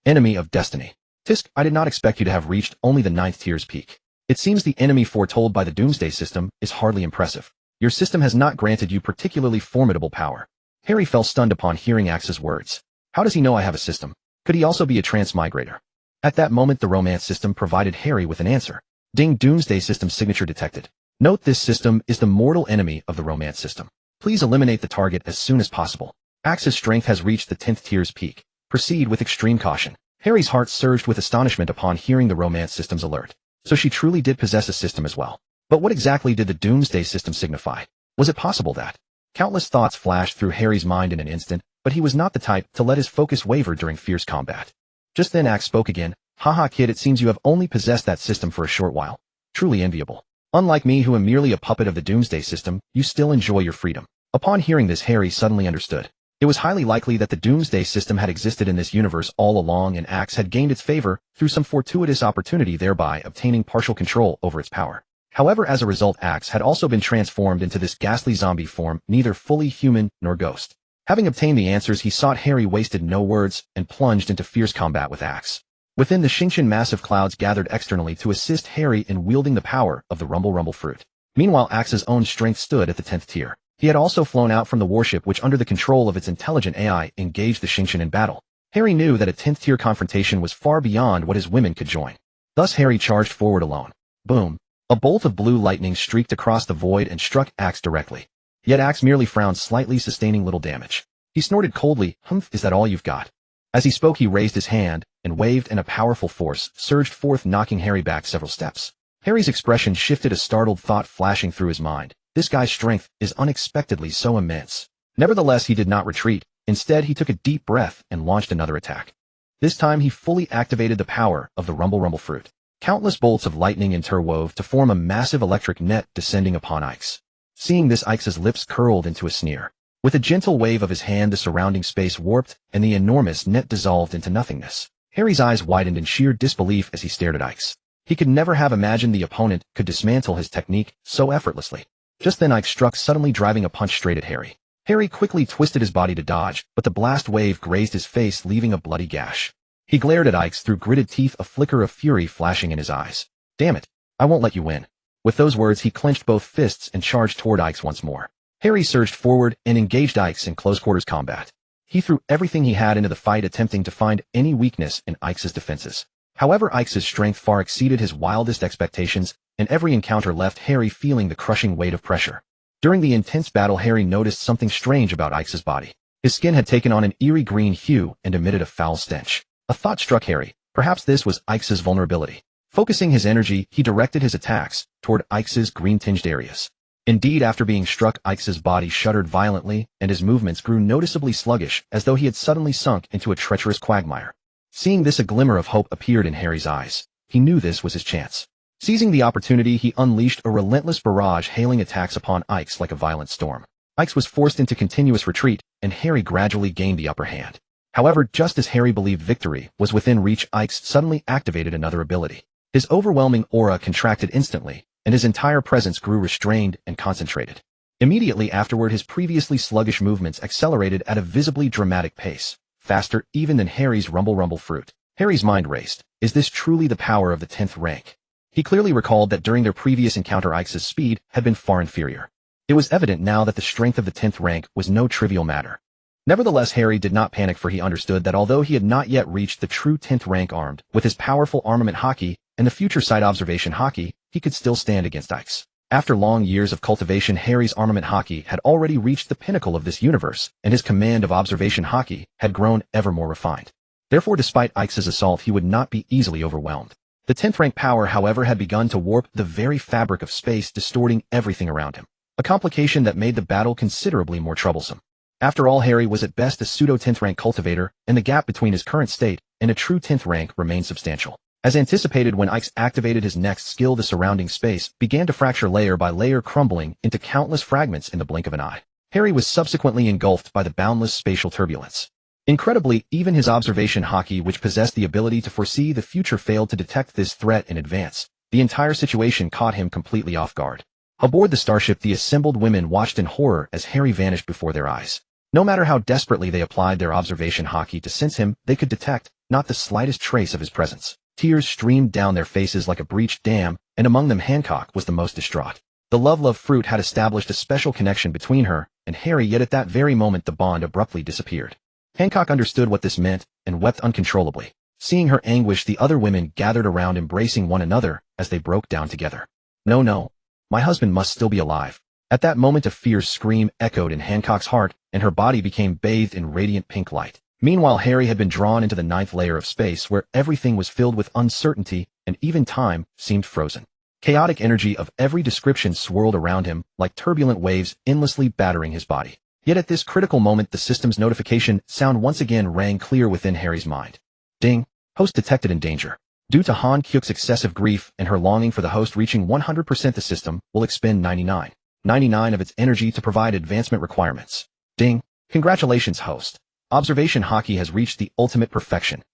"Enemy of Destiny. Tisk, I did not expect you to have reached only the 9th tier's peak. It seems the enemy foretold by the Doomsday system is hardly impressive. Your system has not granted you particularly formidable power." Harry fell stunned upon hearing Axe's words. How does he know I have a system? Could he also be a transmigrator? At that moment the romance system provided Harry with an answer. Ding, Doomsday system signature detected. Note, this system is the mortal enemy of the romance system. Please eliminate the target as soon as possible. Axe's strength has reached the 10th tier's peak. Proceed with extreme caution. Harry's heart surged with astonishment upon hearing the romance system's alert. So she truly did possess a system as well. But what exactly did the Doomsday system signify? Was it possible that? Countless thoughts flashed through Harry's mind in an instant, but he was not the type to let his focus waver during fierce combat. Just then Axe spoke again. "Haha, kid, it seems you have only possessed that system for a short while. Truly enviable. Unlike me, who am merely a puppet of the Doomsday system, you still enjoy your freedom." Upon hearing this, Harry suddenly understood. It was highly likely that the Doomsday system had existed in this universe all along, and Axe had gained its favor through some fortuitous opportunity, thereby obtaining partial control over its power. However, as a result, Axe had also been transformed into this ghastly zombie form, neither fully human nor ghost. Having obtained the answers he sought, Harry wasted no words and plunged into fierce combat with Axe. Within the Xingqian, massive clouds gathered externally to assist Harry in wielding the power of the Rumble fruit. Meanwhile, Axe's own strength stood at the 10th tier. He had also flown out from the warship, which under the control of its intelligent AI engaged the Xingqian in battle. Harry knew that a 10th tier confrontation was far beyond what his women could join. Thus Harry charged forward alone. Boom. A bolt of blue lightning streaked across the void and struck Axe directly. Yet Axe merely frowned slightly, sustaining little damage. He snorted coldly. "Is that all you've got?" As he spoke, he raised his hand and waved, and a powerful force surged forth, knocking Harry back several steps. Harry's expression shifted, a startled thought flashing through his mind. This guy's strength is unexpectedly so immense. Nevertheless, he did not retreat. Instead, he took a deep breath and launched another attack. This time, he fully activated the power of the Rumble fruit. Countless bolts of lightning interwove to form a massive electric net descending upon Axe. Seeing this, Axe's lips curled into a sneer. With a gentle wave of his hand, the surrounding space warped, and the enormous net dissolved into nothingness. Harry's eyes widened in sheer disbelief as he stared at Axe. He could never have imagined the opponent could dismantle his technique so effortlessly. Just then Axe struck suddenly, driving a punch straight at Harry. Harry quickly twisted his body to dodge, but the blast wave grazed his face, leaving a bloody gash. He glared at Axe through gritted teeth, a flicker of fury flashing in his eyes. "Damn it. I won't let you win." With those words, he clenched both fists and charged toward Axe once more. Harry surged forward and engaged Axe in close-quarters combat. He threw everything he had into the fight, attempting to find any weakness in Axe's defenses. However, Axe's strength far exceeded his wildest expectations, and every encounter left Harry feeling the crushing weight of pressure. During the intense battle, Harry noticed something strange about Axe's body. His skin had taken on an eerie green hue and emitted a foul stench. A thought struck Harry. Perhaps this was Axe's vulnerability. Focusing his energy, he directed his attacks toward Axe's green-tinged areas. Indeed, after being struck, Axe's body shuddered violently, and his movements grew noticeably sluggish, as though he had suddenly sunk into a treacherous quagmire. Seeing this, a glimmer of hope appeared in Harry's eyes. He knew this was his chance. Seizing the opportunity, he unleashed a relentless barrage, hailing attacks upon Axe like a violent storm. Axe was forced into continuous retreat, and Harry gradually gained the upper hand. However, just as Harry believed victory was within reach, Axe suddenly activated another ability. His overwhelming aura contracted instantly, and his entire presence grew restrained and concentrated. Immediately afterward, his previously sluggish movements accelerated at a visibly dramatic pace, faster even than Harry's Rumble fruit. Harry's mind raced. Is this truly the power of the 10th rank? He clearly recalled that during their previous encounter, Axe's speed had been far inferior. It was evident now that the strength of the 10th rank was no trivial matter. Nevertheless, Harry did not panic, for he understood that although he had not yet reached the true 10th rank armed with his powerful armament Haki and the future sight observation Haki, he could still stand against Ike's. After long years of cultivation, Harry's armament Haki had already reached the pinnacle of this universe, and his command of observation Haki had grown ever more refined. Therefore, despite Ike's assault, he would not be easily overwhelmed. The 10th rank power, however, had begun to warp the very fabric of space, distorting everything around him, a complication that made the battle considerably more troublesome. After all, Harry was at best a pseudo-10th rank cultivator, and the gap between his current state and a true 10th rank remained substantial. As anticipated, when Ike's activated his next skill, the surrounding space began to fracture layer by layer, crumbling into countless fragments in the blink of an eye. Harry was subsequently engulfed by the boundless spatial turbulence. Incredibly, even his observation Haki, which possessed the ability to foresee the future, failed to detect this threat in advance. The entire situation caught him completely off guard. Aboard the starship, the assembled women watched in horror as Harry vanished before their eyes. No matter how desperately they applied their observation Haki to sense him, they could detect not the slightest trace of his presence. Tears streamed down their faces like a breached dam, and among them Hancock was the most distraught. The love fruit had established a special connection between her and Harry, yet at that very moment the bond abruptly disappeared. Hancock understood what this meant and wept uncontrollably. Seeing her anguish, the other women gathered around, embracing one another as they broke down together. No, my husband must still be alive. At that moment, a fierce scream echoed in Hancock's heart, and her body became bathed in radiant pink light. Meanwhile, Harry had been drawn into the 9th layer of space, where everything was filled with uncertainty, and even time seemed frozen. Chaotic energy of every description swirled around him, like turbulent waves endlessly battering his body. Yet at this critical moment, the system's notification sound once again rang clear within Harry's mind. Ding! Host detected in danger. Due to Han Kyuk's excessive grief and her longing for the host reaching 100%, the system will expend 99 of its energy to provide advancement requirements. Ding! Congratulations, host. Observation Haki has reached the ultimate perfection.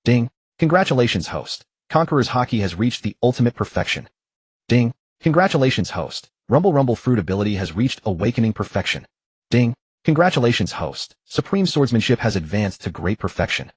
Ding! Congratulations, host. Conqueror's Haki has reached the ultimate perfection. Ding! Congratulations, host. Rumble fruit ability has reached awakening perfection. Ding! Congratulations, host. Supreme swordsmanship has advanced to great perfection.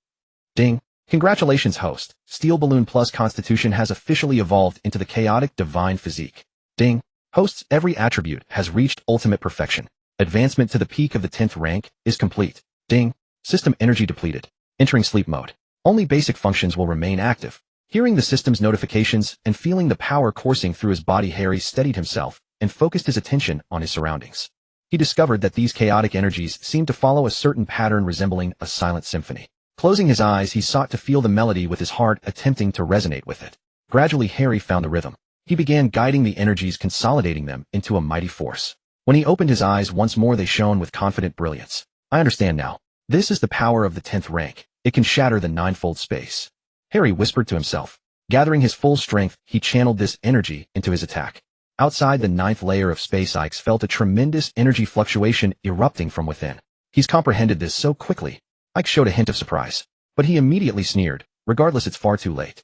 Ding! Congratulations, host. Steel balloon plus constitution has officially evolved into the chaotic divine physique. Ding! Host's every attribute has reached ultimate perfection. Advancement to the peak of the 10th rank is complete. Ding! System energy depleted. Entering sleep mode. Only basic functions will remain active. Hearing the system's notifications and feeling the power coursing through his body, Harry steadied himself and focused his attention on his surroundings. He discovered that these chaotic energies seemed to follow a certain pattern resembling a silent symphony. Closing his eyes, he sought to feel the melody with his heart, attempting to resonate with it. Gradually, Harry found the rhythm. He began guiding the energies, consolidating them into a mighty force. When he opened his eyes once more, they shone with confident brilliance. I understand now. This is the power of the 10th rank. It can shatter the ninefold space. Harry whispered to himself. Gathering his full strength, he channeled this energy into his attack. Outside the 9th layer of space, Ike felt a tremendous energy fluctuation erupting from within. He's comprehended this so quickly. Ike showed a hint of surprise, but he immediately sneered. Regardless, it's far too late.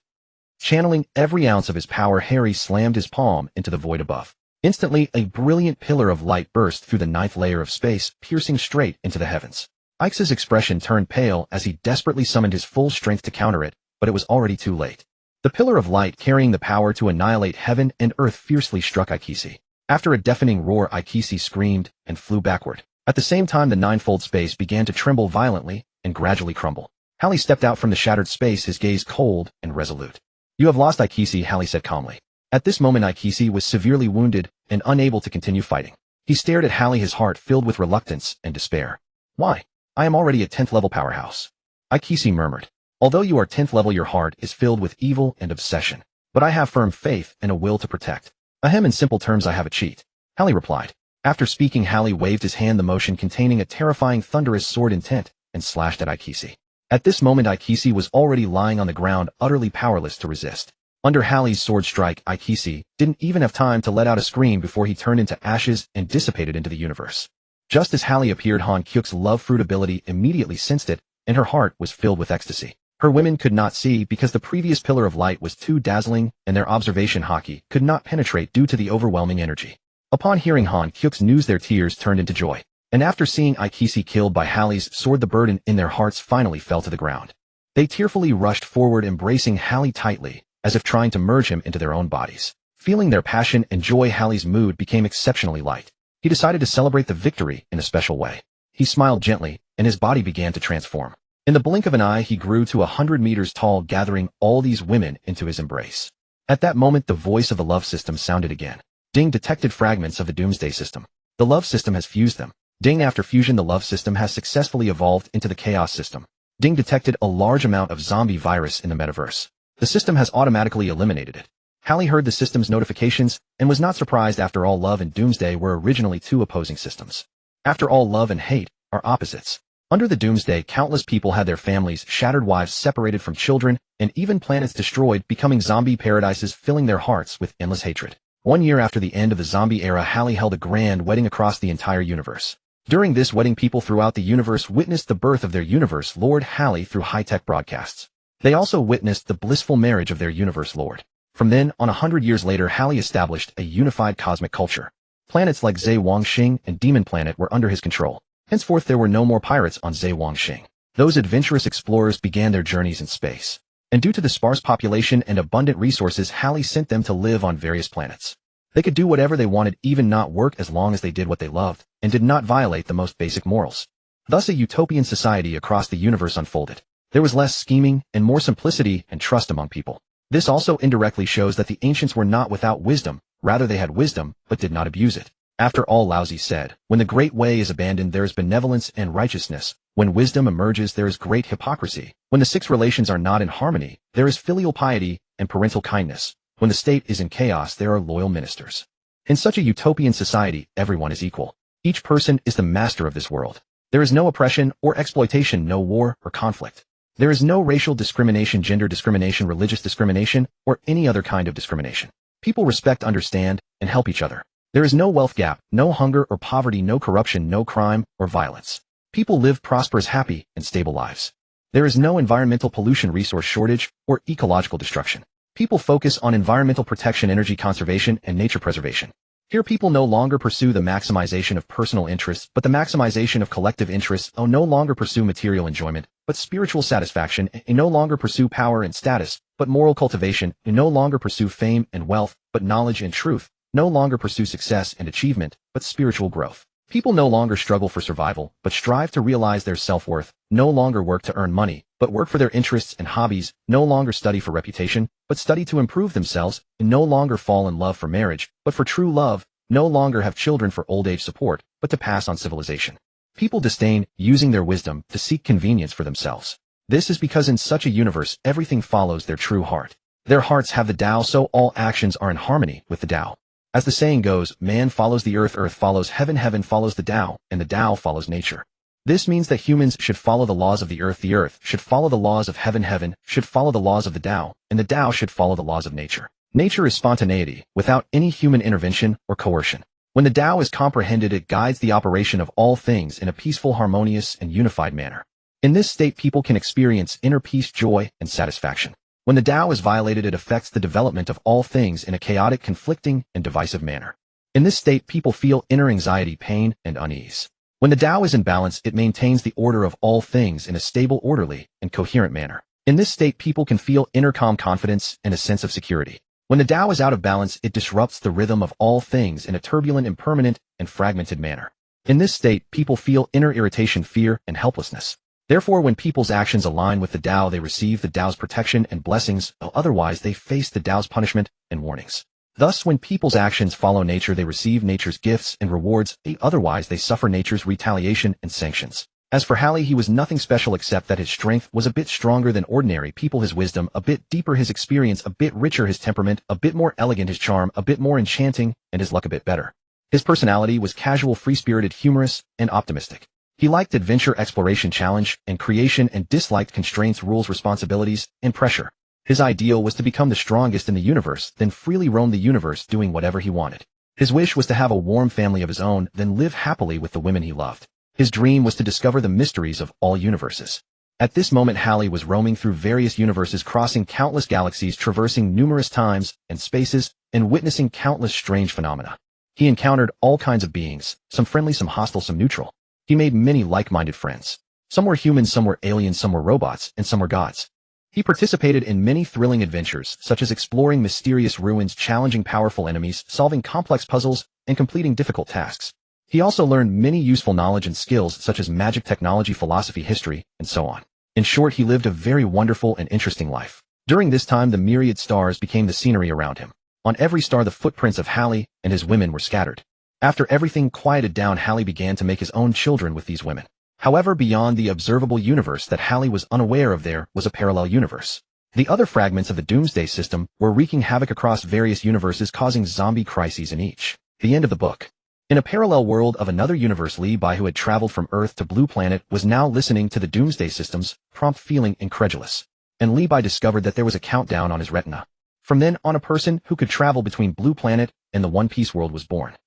Channeling every ounce of his power, Harry slammed his palm into the void above. Instantly, a brilliant pillar of light burst through the 9th layer of space, piercing straight into the heavens. Ike's expression turned pale as he desperately summoned his full strength to counter it, but it was already too late. The pillar of light, carrying the power to annihilate heaven and earth, fiercely struck Ikisi. After a deafening roar, Ikisi screamed and flew backward. At the same time, the ninefold space began to tremble violently and gradually crumble. Hallie stepped out from the shattered space, his gaze cold and resolute. You have lost, Ikisi, Hallie said calmly. At this moment, Ikisi was severely wounded and unable to continue fighting. He stared at Hallie, his heart filled with reluctance and despair. Why? I am already a 10th level powerhouse. Ikisi murmured. Although you are 10th level, your heart is filled with evil and obsession. But I have firm faith and a will to protect. Ahem, in simple terms, I have a cheat. Hallie replied. After speaking, Hallie waved his hand, the motion containing a terrifying thunderous sword intent, and slashed at Ikisi. At this moment, Ikisi was already lying on the ground, utterly powerless to resist. Under Hallie's sword strike, Ikisi didn't even have time to let out a scream before he turned into ashes and dissipated into the universe. Just as Hallie appeared, Han Kyuk's love fruit ability immediately sensed it, and her heart was filled with ecstasy. Her women could not see because the previous pillar of light was too dazzling, and their observation Haki could not penetrate due to the overwhelming energy. Upon hearing Han Kyuk's news, their tears turned into joy. And after seeing Ikisi killed by Hallie's sword, the burden in their hearts finally fell to the ground. They tearfully rushed forward, embracing Hallie tightly, as if trying to merge him into their own bodies. Feeling their passion and joy, Hallie's mood became exceptionally light. He decided to celebrate the victory in a special way. He smiled gently, and his body began to transform. In the blink of an eye, he grew to 100 meters tall, gathering all these women into his embrace. At that moment, the voice of the love system sounded again. Ding, detected fragments of the doomsday system. The love system has fused them. Ding, after fusion, the love system has successfully evolved into the chaos system. Ding, detected a large amount of zombie virus in the metaverse. The system has automatically eliminated it. Haki heard the system's notifications and was not surprised. After all, love and doomsday were originally two opposing systems. After all, love and hate are opposites. Under the doomsday, countless people had their families shattered, wives separated from children, and even planets destroyed, becoming zombie paradises, filling their hearts with endless hatred. 1 year after the end of the zombie era, Haki held a grand wedding across the entire universe. During this wedding, people throughout the universe witnessed the birth of their universe lord Haki through high-tech broadcasts. They also witnessed the blissful marriage of their universe lord. From then on, 100 years later, Haki established a unified cosmic culture. Planets like Zhe Wangxing and Demon Planet were under his control. Henceforth, there were no more pirates on Zhe Wangxing. Those adventurous explorers began their journeys in space. And due to the sparse population and abundant resources, Haki sent them to live on various planets. They could do whatever they wanted, even not work, as long as they did what they loved, and did not violate the most basic morals. Thus, a utopian society across the universe unfolded. There was less scheming and more simplicity and trust among people. This also indirectly shows that the ancients were not without wisdom, rather they had wisdom, but did not abuse it. After all, Laozi said, when the great way is abandoned, there is benevolence and righteousness. When wisdom emerges, there is great hypocrisy. When the 6 relations are not in harmony, there is filial piety and parental kindness. When the state is in chaos, there are loyal ministers. In such a utopian society, everyone is equal. Each person is the master of this world. There is no oppression or exploitation, no war or conflict. There is no racial discrimination, gender discrimination, religious discrimination, or any other kind of discrimination. People respect, understand, and help each other. There is no wealth gap, no hunger or poverty, no corruption, no crime or violence. People live prosperous, happy, and stable lives. There is no environmental pollution, resource shortage, or ecological destruction. People focus on environmental protection, energy conservation, and nature preservation. Here, people no longer pursue the maximization of personal interests, but the maximization of collective interests. No longer pursue material enjoyment, but spiritual satisfaction. No longer pursue power and status, but moral cultivation. No longer pursue fame and wealth, but knowledge and truth. No longer pursue success and achievement, but spiritual growth. People no longer struggle for survival, but strive to realize their self-worth. No longer work to earn money, but work for their interests and hobbies. No longer study for reputation, but study to improve themselves. And no longer fall in love for marriage, but for true love. No longer have children for old age support, but to pass on civilization. People disdain using their wisdom to seek convenience for themselves. This is because in such a universe, everything follows their true heart. Their hearts have the Tao, so all actions are in harmony with the Tao. As the saying goes, man follows the earth, earth follows heaven, heaven follows the Tao, and the Tao follows nature. This means that humans should follow the laws of the earth should follow the laws of heaven, heaven should follow the laws of the Tao, and the Tao should follow the laws of nature. Nature is spontaneity, without any human intervention or coercion. When the Tao is comprehended, it guides the operation of all things in a peaceful, harmonious, and unified manner. In this state, people can experience inner peace, joy, and satisfaction. When the Tao is violated, it affects the development of all things in a chaotic, conflicting, and divisive manner. In this state, people feel inner anxiety, pain, and unease. When the Tao is in balance, it maintains the order of all things in a stable, orderly, and coherent manner. In this state, people can feel inner calm, confidence, and a sense of security. When the Tao is out of balance, it disrupts the rhythm of all things in a turbulent, impermanent, and fragmented manner. In this state, people feel inner irritation, fear, and helplessness. Therefore, when people's actions align with the Tao, they receive the Tao's protection and blessings, otherwise they face the Tao's punishment and warnings. Thus, when people's actions follow nature, they receive nature's gifts and rewards, otherwise they suffer nature's retaliation and sanctions. As for Haki, he was nothing special except that his strength was a bit stronger than ordinary people, his wisdom a bit deeper, his experience a bit richer, his temperament a bit more elegant, his charm a bit more enchanting, and his luck a bit better. His personality was casual, free-spirited, humorous, and optimistic. He liked adventure, exploration, challenge, and creation, and disliked constraints, rules, responsibilities, and pressure. His ideal was to become the strongest in the universe, then freely roam the universe doing whatever he wanted. His wish was to have a warm family of his own, then live happily with the women he loved. His dream was to discover the mysteries of all universes. At this moment, Haki was roaming through various universes, crossing countless galaxies, traversing numerous times and spaces, and witnessing countless strange phenomena. He encountered all kinds of beings, some friendly, some hostile, some neutral. He made many like-minded friends. Some were humans, some were aliens, some were robots, and some were gods. He participated in many thrilling adventures, such as exploring mysterious ruins, challenging powerful enemies, solving complex puzzles, and completing difficult tasks. He also learned many useful knowledge and skills such as magic, technology, philosophy, history, and so on. In short, he lived a very wonderful and interesting life. During this time, the myriad stars became the scenery around him. On every star, the footprints of Hali and his women were scattered. After everything quieted down, Hali began to make his own children with these women. However, beyond the observable universe that Hali was unaware of, there was a parallel universe. The other fragments of the Doomsday System were wreaking havoc across various universes, causing zombie crises in each. The end of the book. In a parallel world of another universe, Li Bai, who had traveled from Earth to Blue Planet, was now listening to the Doomsday System's prompt, feeling incredulous. And Li Bai discovered that there was a countdown on his retina. From then on, a person who could travel between Blue Planet and the One Piece world was born.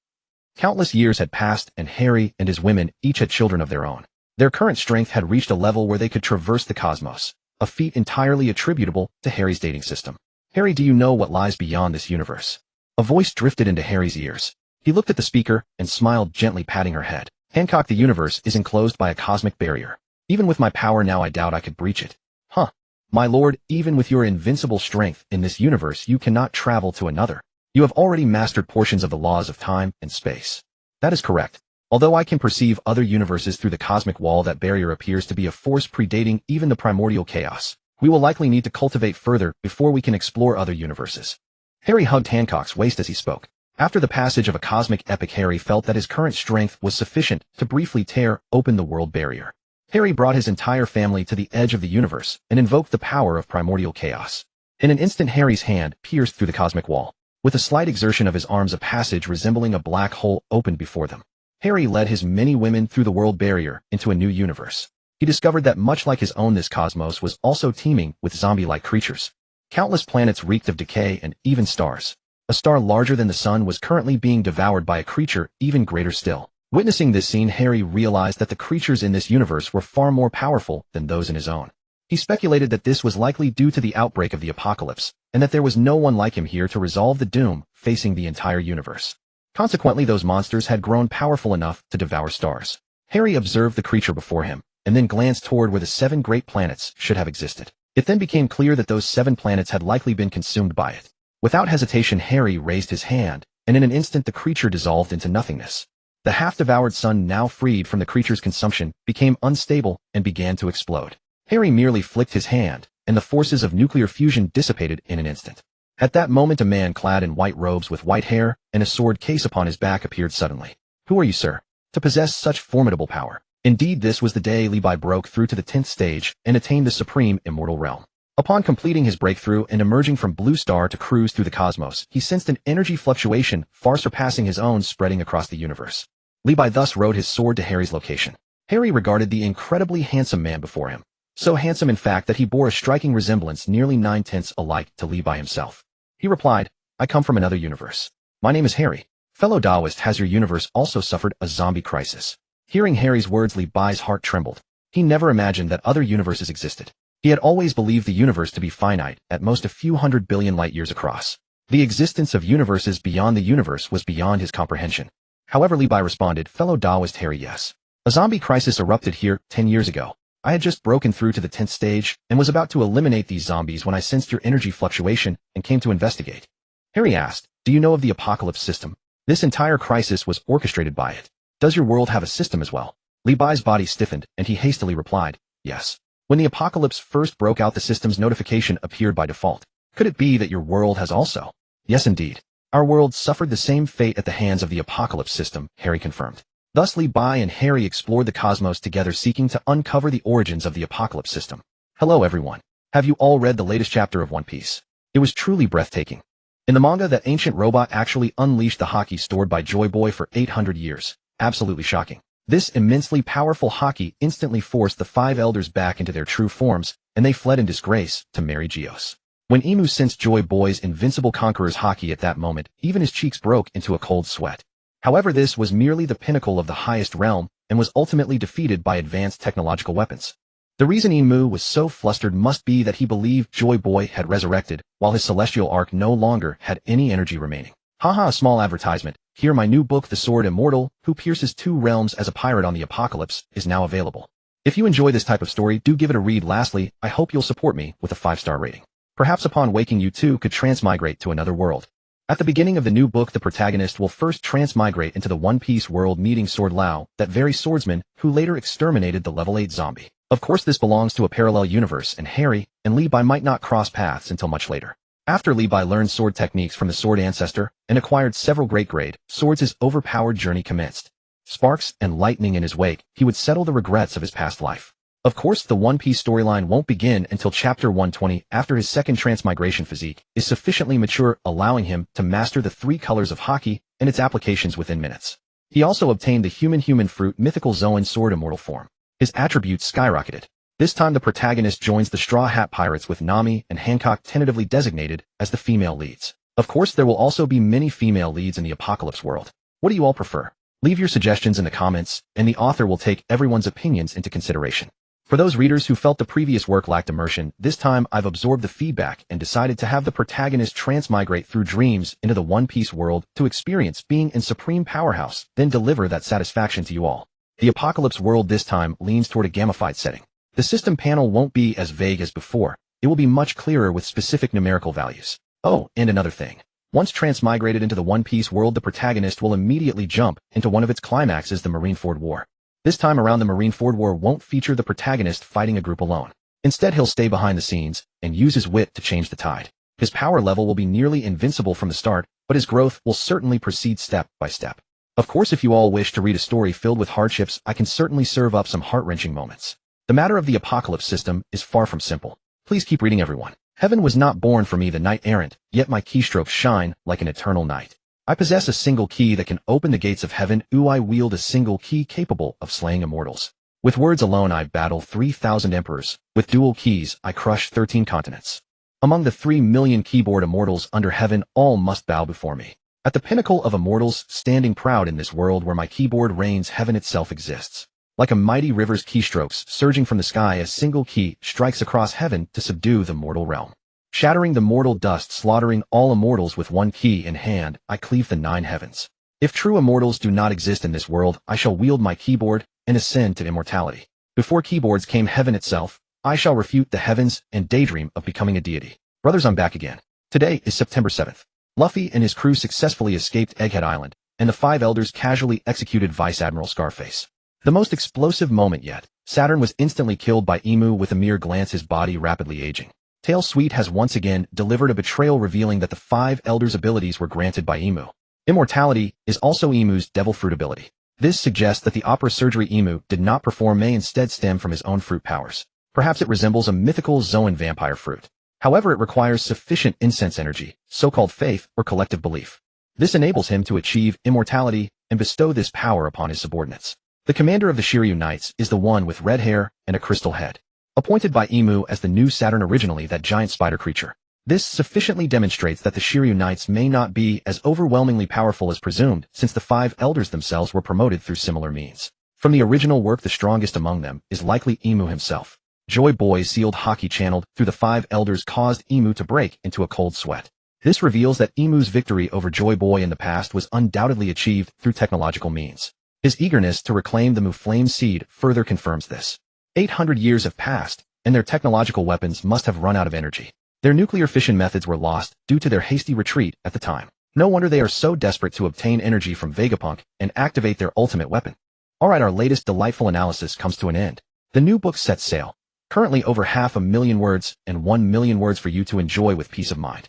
Countless years had passed, and Harry and his women each had children of their own. Their current strength had reached a level where they could traverse the cosmos, a feat entirely attributable to Harry's dating system. Harry, do you know what lies beyond this universe? A voice drifted into Harry's ears. He looked at the speaker and smiled, gently patting her head. Hancock, the universe is enclosed by a cosmic barrier. Even with my power now, I doubt I could breach it. Huh. My lord, even with your invincible strength in this universe, you cannot travel to another. You have already mastered portions of the laws of time and space. That is correct. Although I can perceive other universes through the cosmic wall, that barrier appears to be a force predating even the primordial chaos. We will likely need to cultivate further before we can explore other universes. Harry hugged Hancock's waist as he spoke. After the passage of a cosmic epic, Harry felt that his current strength was sufficient to briefly tear open the world barrier. Harry brought his entire family to the edge of the universe and invoked the power of primordial chaos. In an instant, Harry's hand pierced through the cosmic wall. With a slight exertion of his arms, a passage resembling a black hole opened before them. Harry led his many women through the world barrier into a new universe. He discovered that much like his own, this cosmos was also teeming with zombie-like creatures. Countless planets reeked of decay, and even stars. A star larger than the sun was currently being devoured by a creature even greater still. Witnessing this scene, Harry realized that the creatures in this universe were far more powerful than those in his own. He speculated that this was likely due to the outbreak of the apocalypse, and that there was no one like him here to resolve the doom facing the entire universe. Consequently, those monsters had grown powerful enough to devour stars. Harry observed the creature before him, and then glanced toward where the 7 great planets should have existed. It then became clear that those 7 planets had likely been consumed by it. Without hesitation, Harry raised his hand, and in an instant the creature dissolved into nothingness. The half-devoured sun, now freed from the creature's consumption, became unstable and began to explode. Harry merely flicked his hand, and the forces of nuclear fusion dissipated in an instant. At that moment, a man clad in white robes with white hair and a sword case upon his back appeared suddenly. Who are you, sir, to possess such formidable power? Indeed, this was the day Li Bai broke through to the 10th stage and attained the supreme immortal realm. Upon completing his breakthrough and emerging from Blue Star to cruise through the cosmos, he sensed an energy fluctuation far surpassing his own, spreading across the universe. Li Bai thus rode his sword to Harry's location. Harry regarded the incredibly handsome man before him. So handsome, in fact, that he bore a striking resemblance, nearly 9/10 alike, to Li Bai himself. He replied, I come from another universe. My name is Harry. Fellow Taoist, has your universe also suffered a zombie crisis? Hearing Harry's words, Li Bai's heart trembled. He never imagined that other universes existed. He had always believed the universe to be finite, at most a few 100 billion light years across. The existence of universes beyond the universe was beyond his comprehension. However, Li Bai responded, Fellow Taoist Harry, yes. A zombie crisis erupted here 10 years ago. I had just broken through to the 10th stage and was about to eliminate these zombies when I sensed your energy fluctuation and came to investigate. Harry asked, do you know of the Apocalypse system? This entire crisis was orchestrated by it. Does your world have a system as well? Li Bai's body stiffened, and he hastily replied, yes. When the apocalypse first broke out, the system's notification appeared by default. Could it be that your world has also? Yes, indeed. Our world suffered the same fate at the hands of the apocalypse system, Harry confirmed. Thus, Li Bai and Harry explored the cosmos together, seeking to uncover the origins of the apocalypse system. Hello, everyone. Have you all read the latest chapter of One Piece? It was truly breathtaking. In the manga, that ancient robot actually unleashed the Haki stored by Joy Boy for 800 years. Absolutely shocking. This immensely powerful Haki instantly forced the 5 elders back into their true forms, and they fled in disgrace to marry Geos. When Imu sensed Joy Boy's invincible conqueror's Haki at that moment, even his cheeks broke into a cold sweat. However, this was merely the pinnacle of the highest realm, and was ultimately defeated by advanced technological weapons. The reason Imu was so flustered must be that he believed Joy Boy had resurrected, while his celestial arc no longer had any energy remaining. Haha, a small advertisement. Here, my new book, The Sword Immortal, Who Pierces 2 Realms as a Pirate on the Apocalypse, is now available. If you enjoy this type of story, do give it a read. Lastly, I hope you'll support me with a 5-star rating. Perhaps upon waking, you too could transmigrate to another world. At the beginning of the new book, the protagonist will first transmigrate into the One Piece world, meeting Sword Lao, that very swordsman who later exterminated the level 8 zombie. Of course, this belongs to a parallel universe, and Harry and Levi might not cross paths until much later. After Levi learned sword techniques from the sword ancestor and acquired several great grade swords, his overpowered journey commenced. Sparks and lightning in his wake, he would settle the regrets of his past life. Of course, the One Piece storyline won't begin until chapter 120, after his second transmigration physique is sufficiently mature, allowing him to master the 3 colors of Haki and its applications within minutes. He also obtained the human fruit mythical Zoan sword immortal form. His attributes skyrocketed. This time the protagonist joins the Straw Hat Pirates with Nami and Hancock tentatively designated as the female leads. Of course, there will also be many female leads in the Apocalypse world. What do you all prefer? Leave your suggestions in the comments, and the author will take everyone's opinions into consideration. For those readers who felt the previous work lacked immersion, this time I've absorbed the feedback and decided to have the protagonist transmigrate through dreams into the One Piece world to experience being in supreme powerhouse, then deliver that satisfaction to you all. The Apocalypse world this time leans toward a gamified setting. The system panel won't be as vague as before. It will be much clearer with specific numerical values. Oh, and another thing. Once transmigrated into the One Piece world, the protagonist will immediately jump into one of its climaxes, the Marineford War. This time around, the Marineford War won't feature the protagonist fighting a group alone. Instead, he'll stay behind the scenes and use his wit to change the tide. His power level will be nearly invincible from the start, but his growth will certainly proceed step by step. Of course, if you all wish to read a story filled with hardships, I can certainly serve up some heart-wrenching moments. The matter of the Apocalypse system is far from simple. Please keep reading, everyone. Heaven was not born for me, the knight-errant, yet my keystrokes shine like an eternal night. I possess a single key that can open the gates of heaven. I wield a single key capable of slaying immortals. With words alone I battle 3,000 emperors. With dual keys I crush 13 continents. Among the 3 million keyboard immortals under heaven, all must bow before me. At the pinnacle of immortals, standing proud in this world where my keyboard reigns, heaven itself exists. Like a mighty river's keystrokes surging from the sky, a single key strikes across heaven to subdue the mortal realm. Shattering the mortal dust, slaughtering all immortals with one key in hand, I cleave the 9 heavens. If true immortals do not exist in this world, I shall wield my keyboard and ascend to immortality. Before keyboards came heaven itself, I shall refute the heavens and daydream of becoming a deity. Brothers, I'm back again. Today is September 7th. Luffy and his crew successfully escaped Egghead Island, and the 5 elders casually executed Vice Admiral Scarface. The most explosive moment yet. Saturn was instantly killed by Emu with a mere glance, his body rapidly aging. Tail Sweet has once again delivered a betrayal, revealing that the 5 elders' abilities were granted by Emu. Immortality is also Emu's devil fruit ability. This suggests that the opera surgery Emu did not perform may instead stem from his own fruit powers. Perhaps it resembles a mythical Zoan vampire fruit. However, it requires sufficient incense energy, so-called faith or collective belief. This enables him to achieve immortality and bestow this power upon his subordinates. The commander of the Shiryu Knights is the one with red hair and a crystal head. Appointed by Emu as the new Saturn, originally that giant spider creature. This sufficiently demonstrates that the Shiryu Knights may not be as overwhelmingly powerful as presumed, since the 5 elders themselves were promoted through similar means. From the original work, the strongest among them is likely Emu himself. Joy Boy's sealed Haki channeled through the 5 elders caused Emu to break into a cold sweat. This reveals that Emu's victory over Joy Boy in the past was undoubtedly achieved through technological means. His eagerness to reclaim the Mu Flame Seed further confirms this. 800 years have passed, and their technological weapons must have run out of energy. Their nuclear fission methods were lost due to their hasty retreat at the time. No wonder they are so desperate to obtain energy from Vegapunk and activate their ultimate weapon. Alright, our latest delightful analysis comes to an end. The new book sets sail. Currently over 500,000 words and 1 million words for you to enjoy with peace of mind.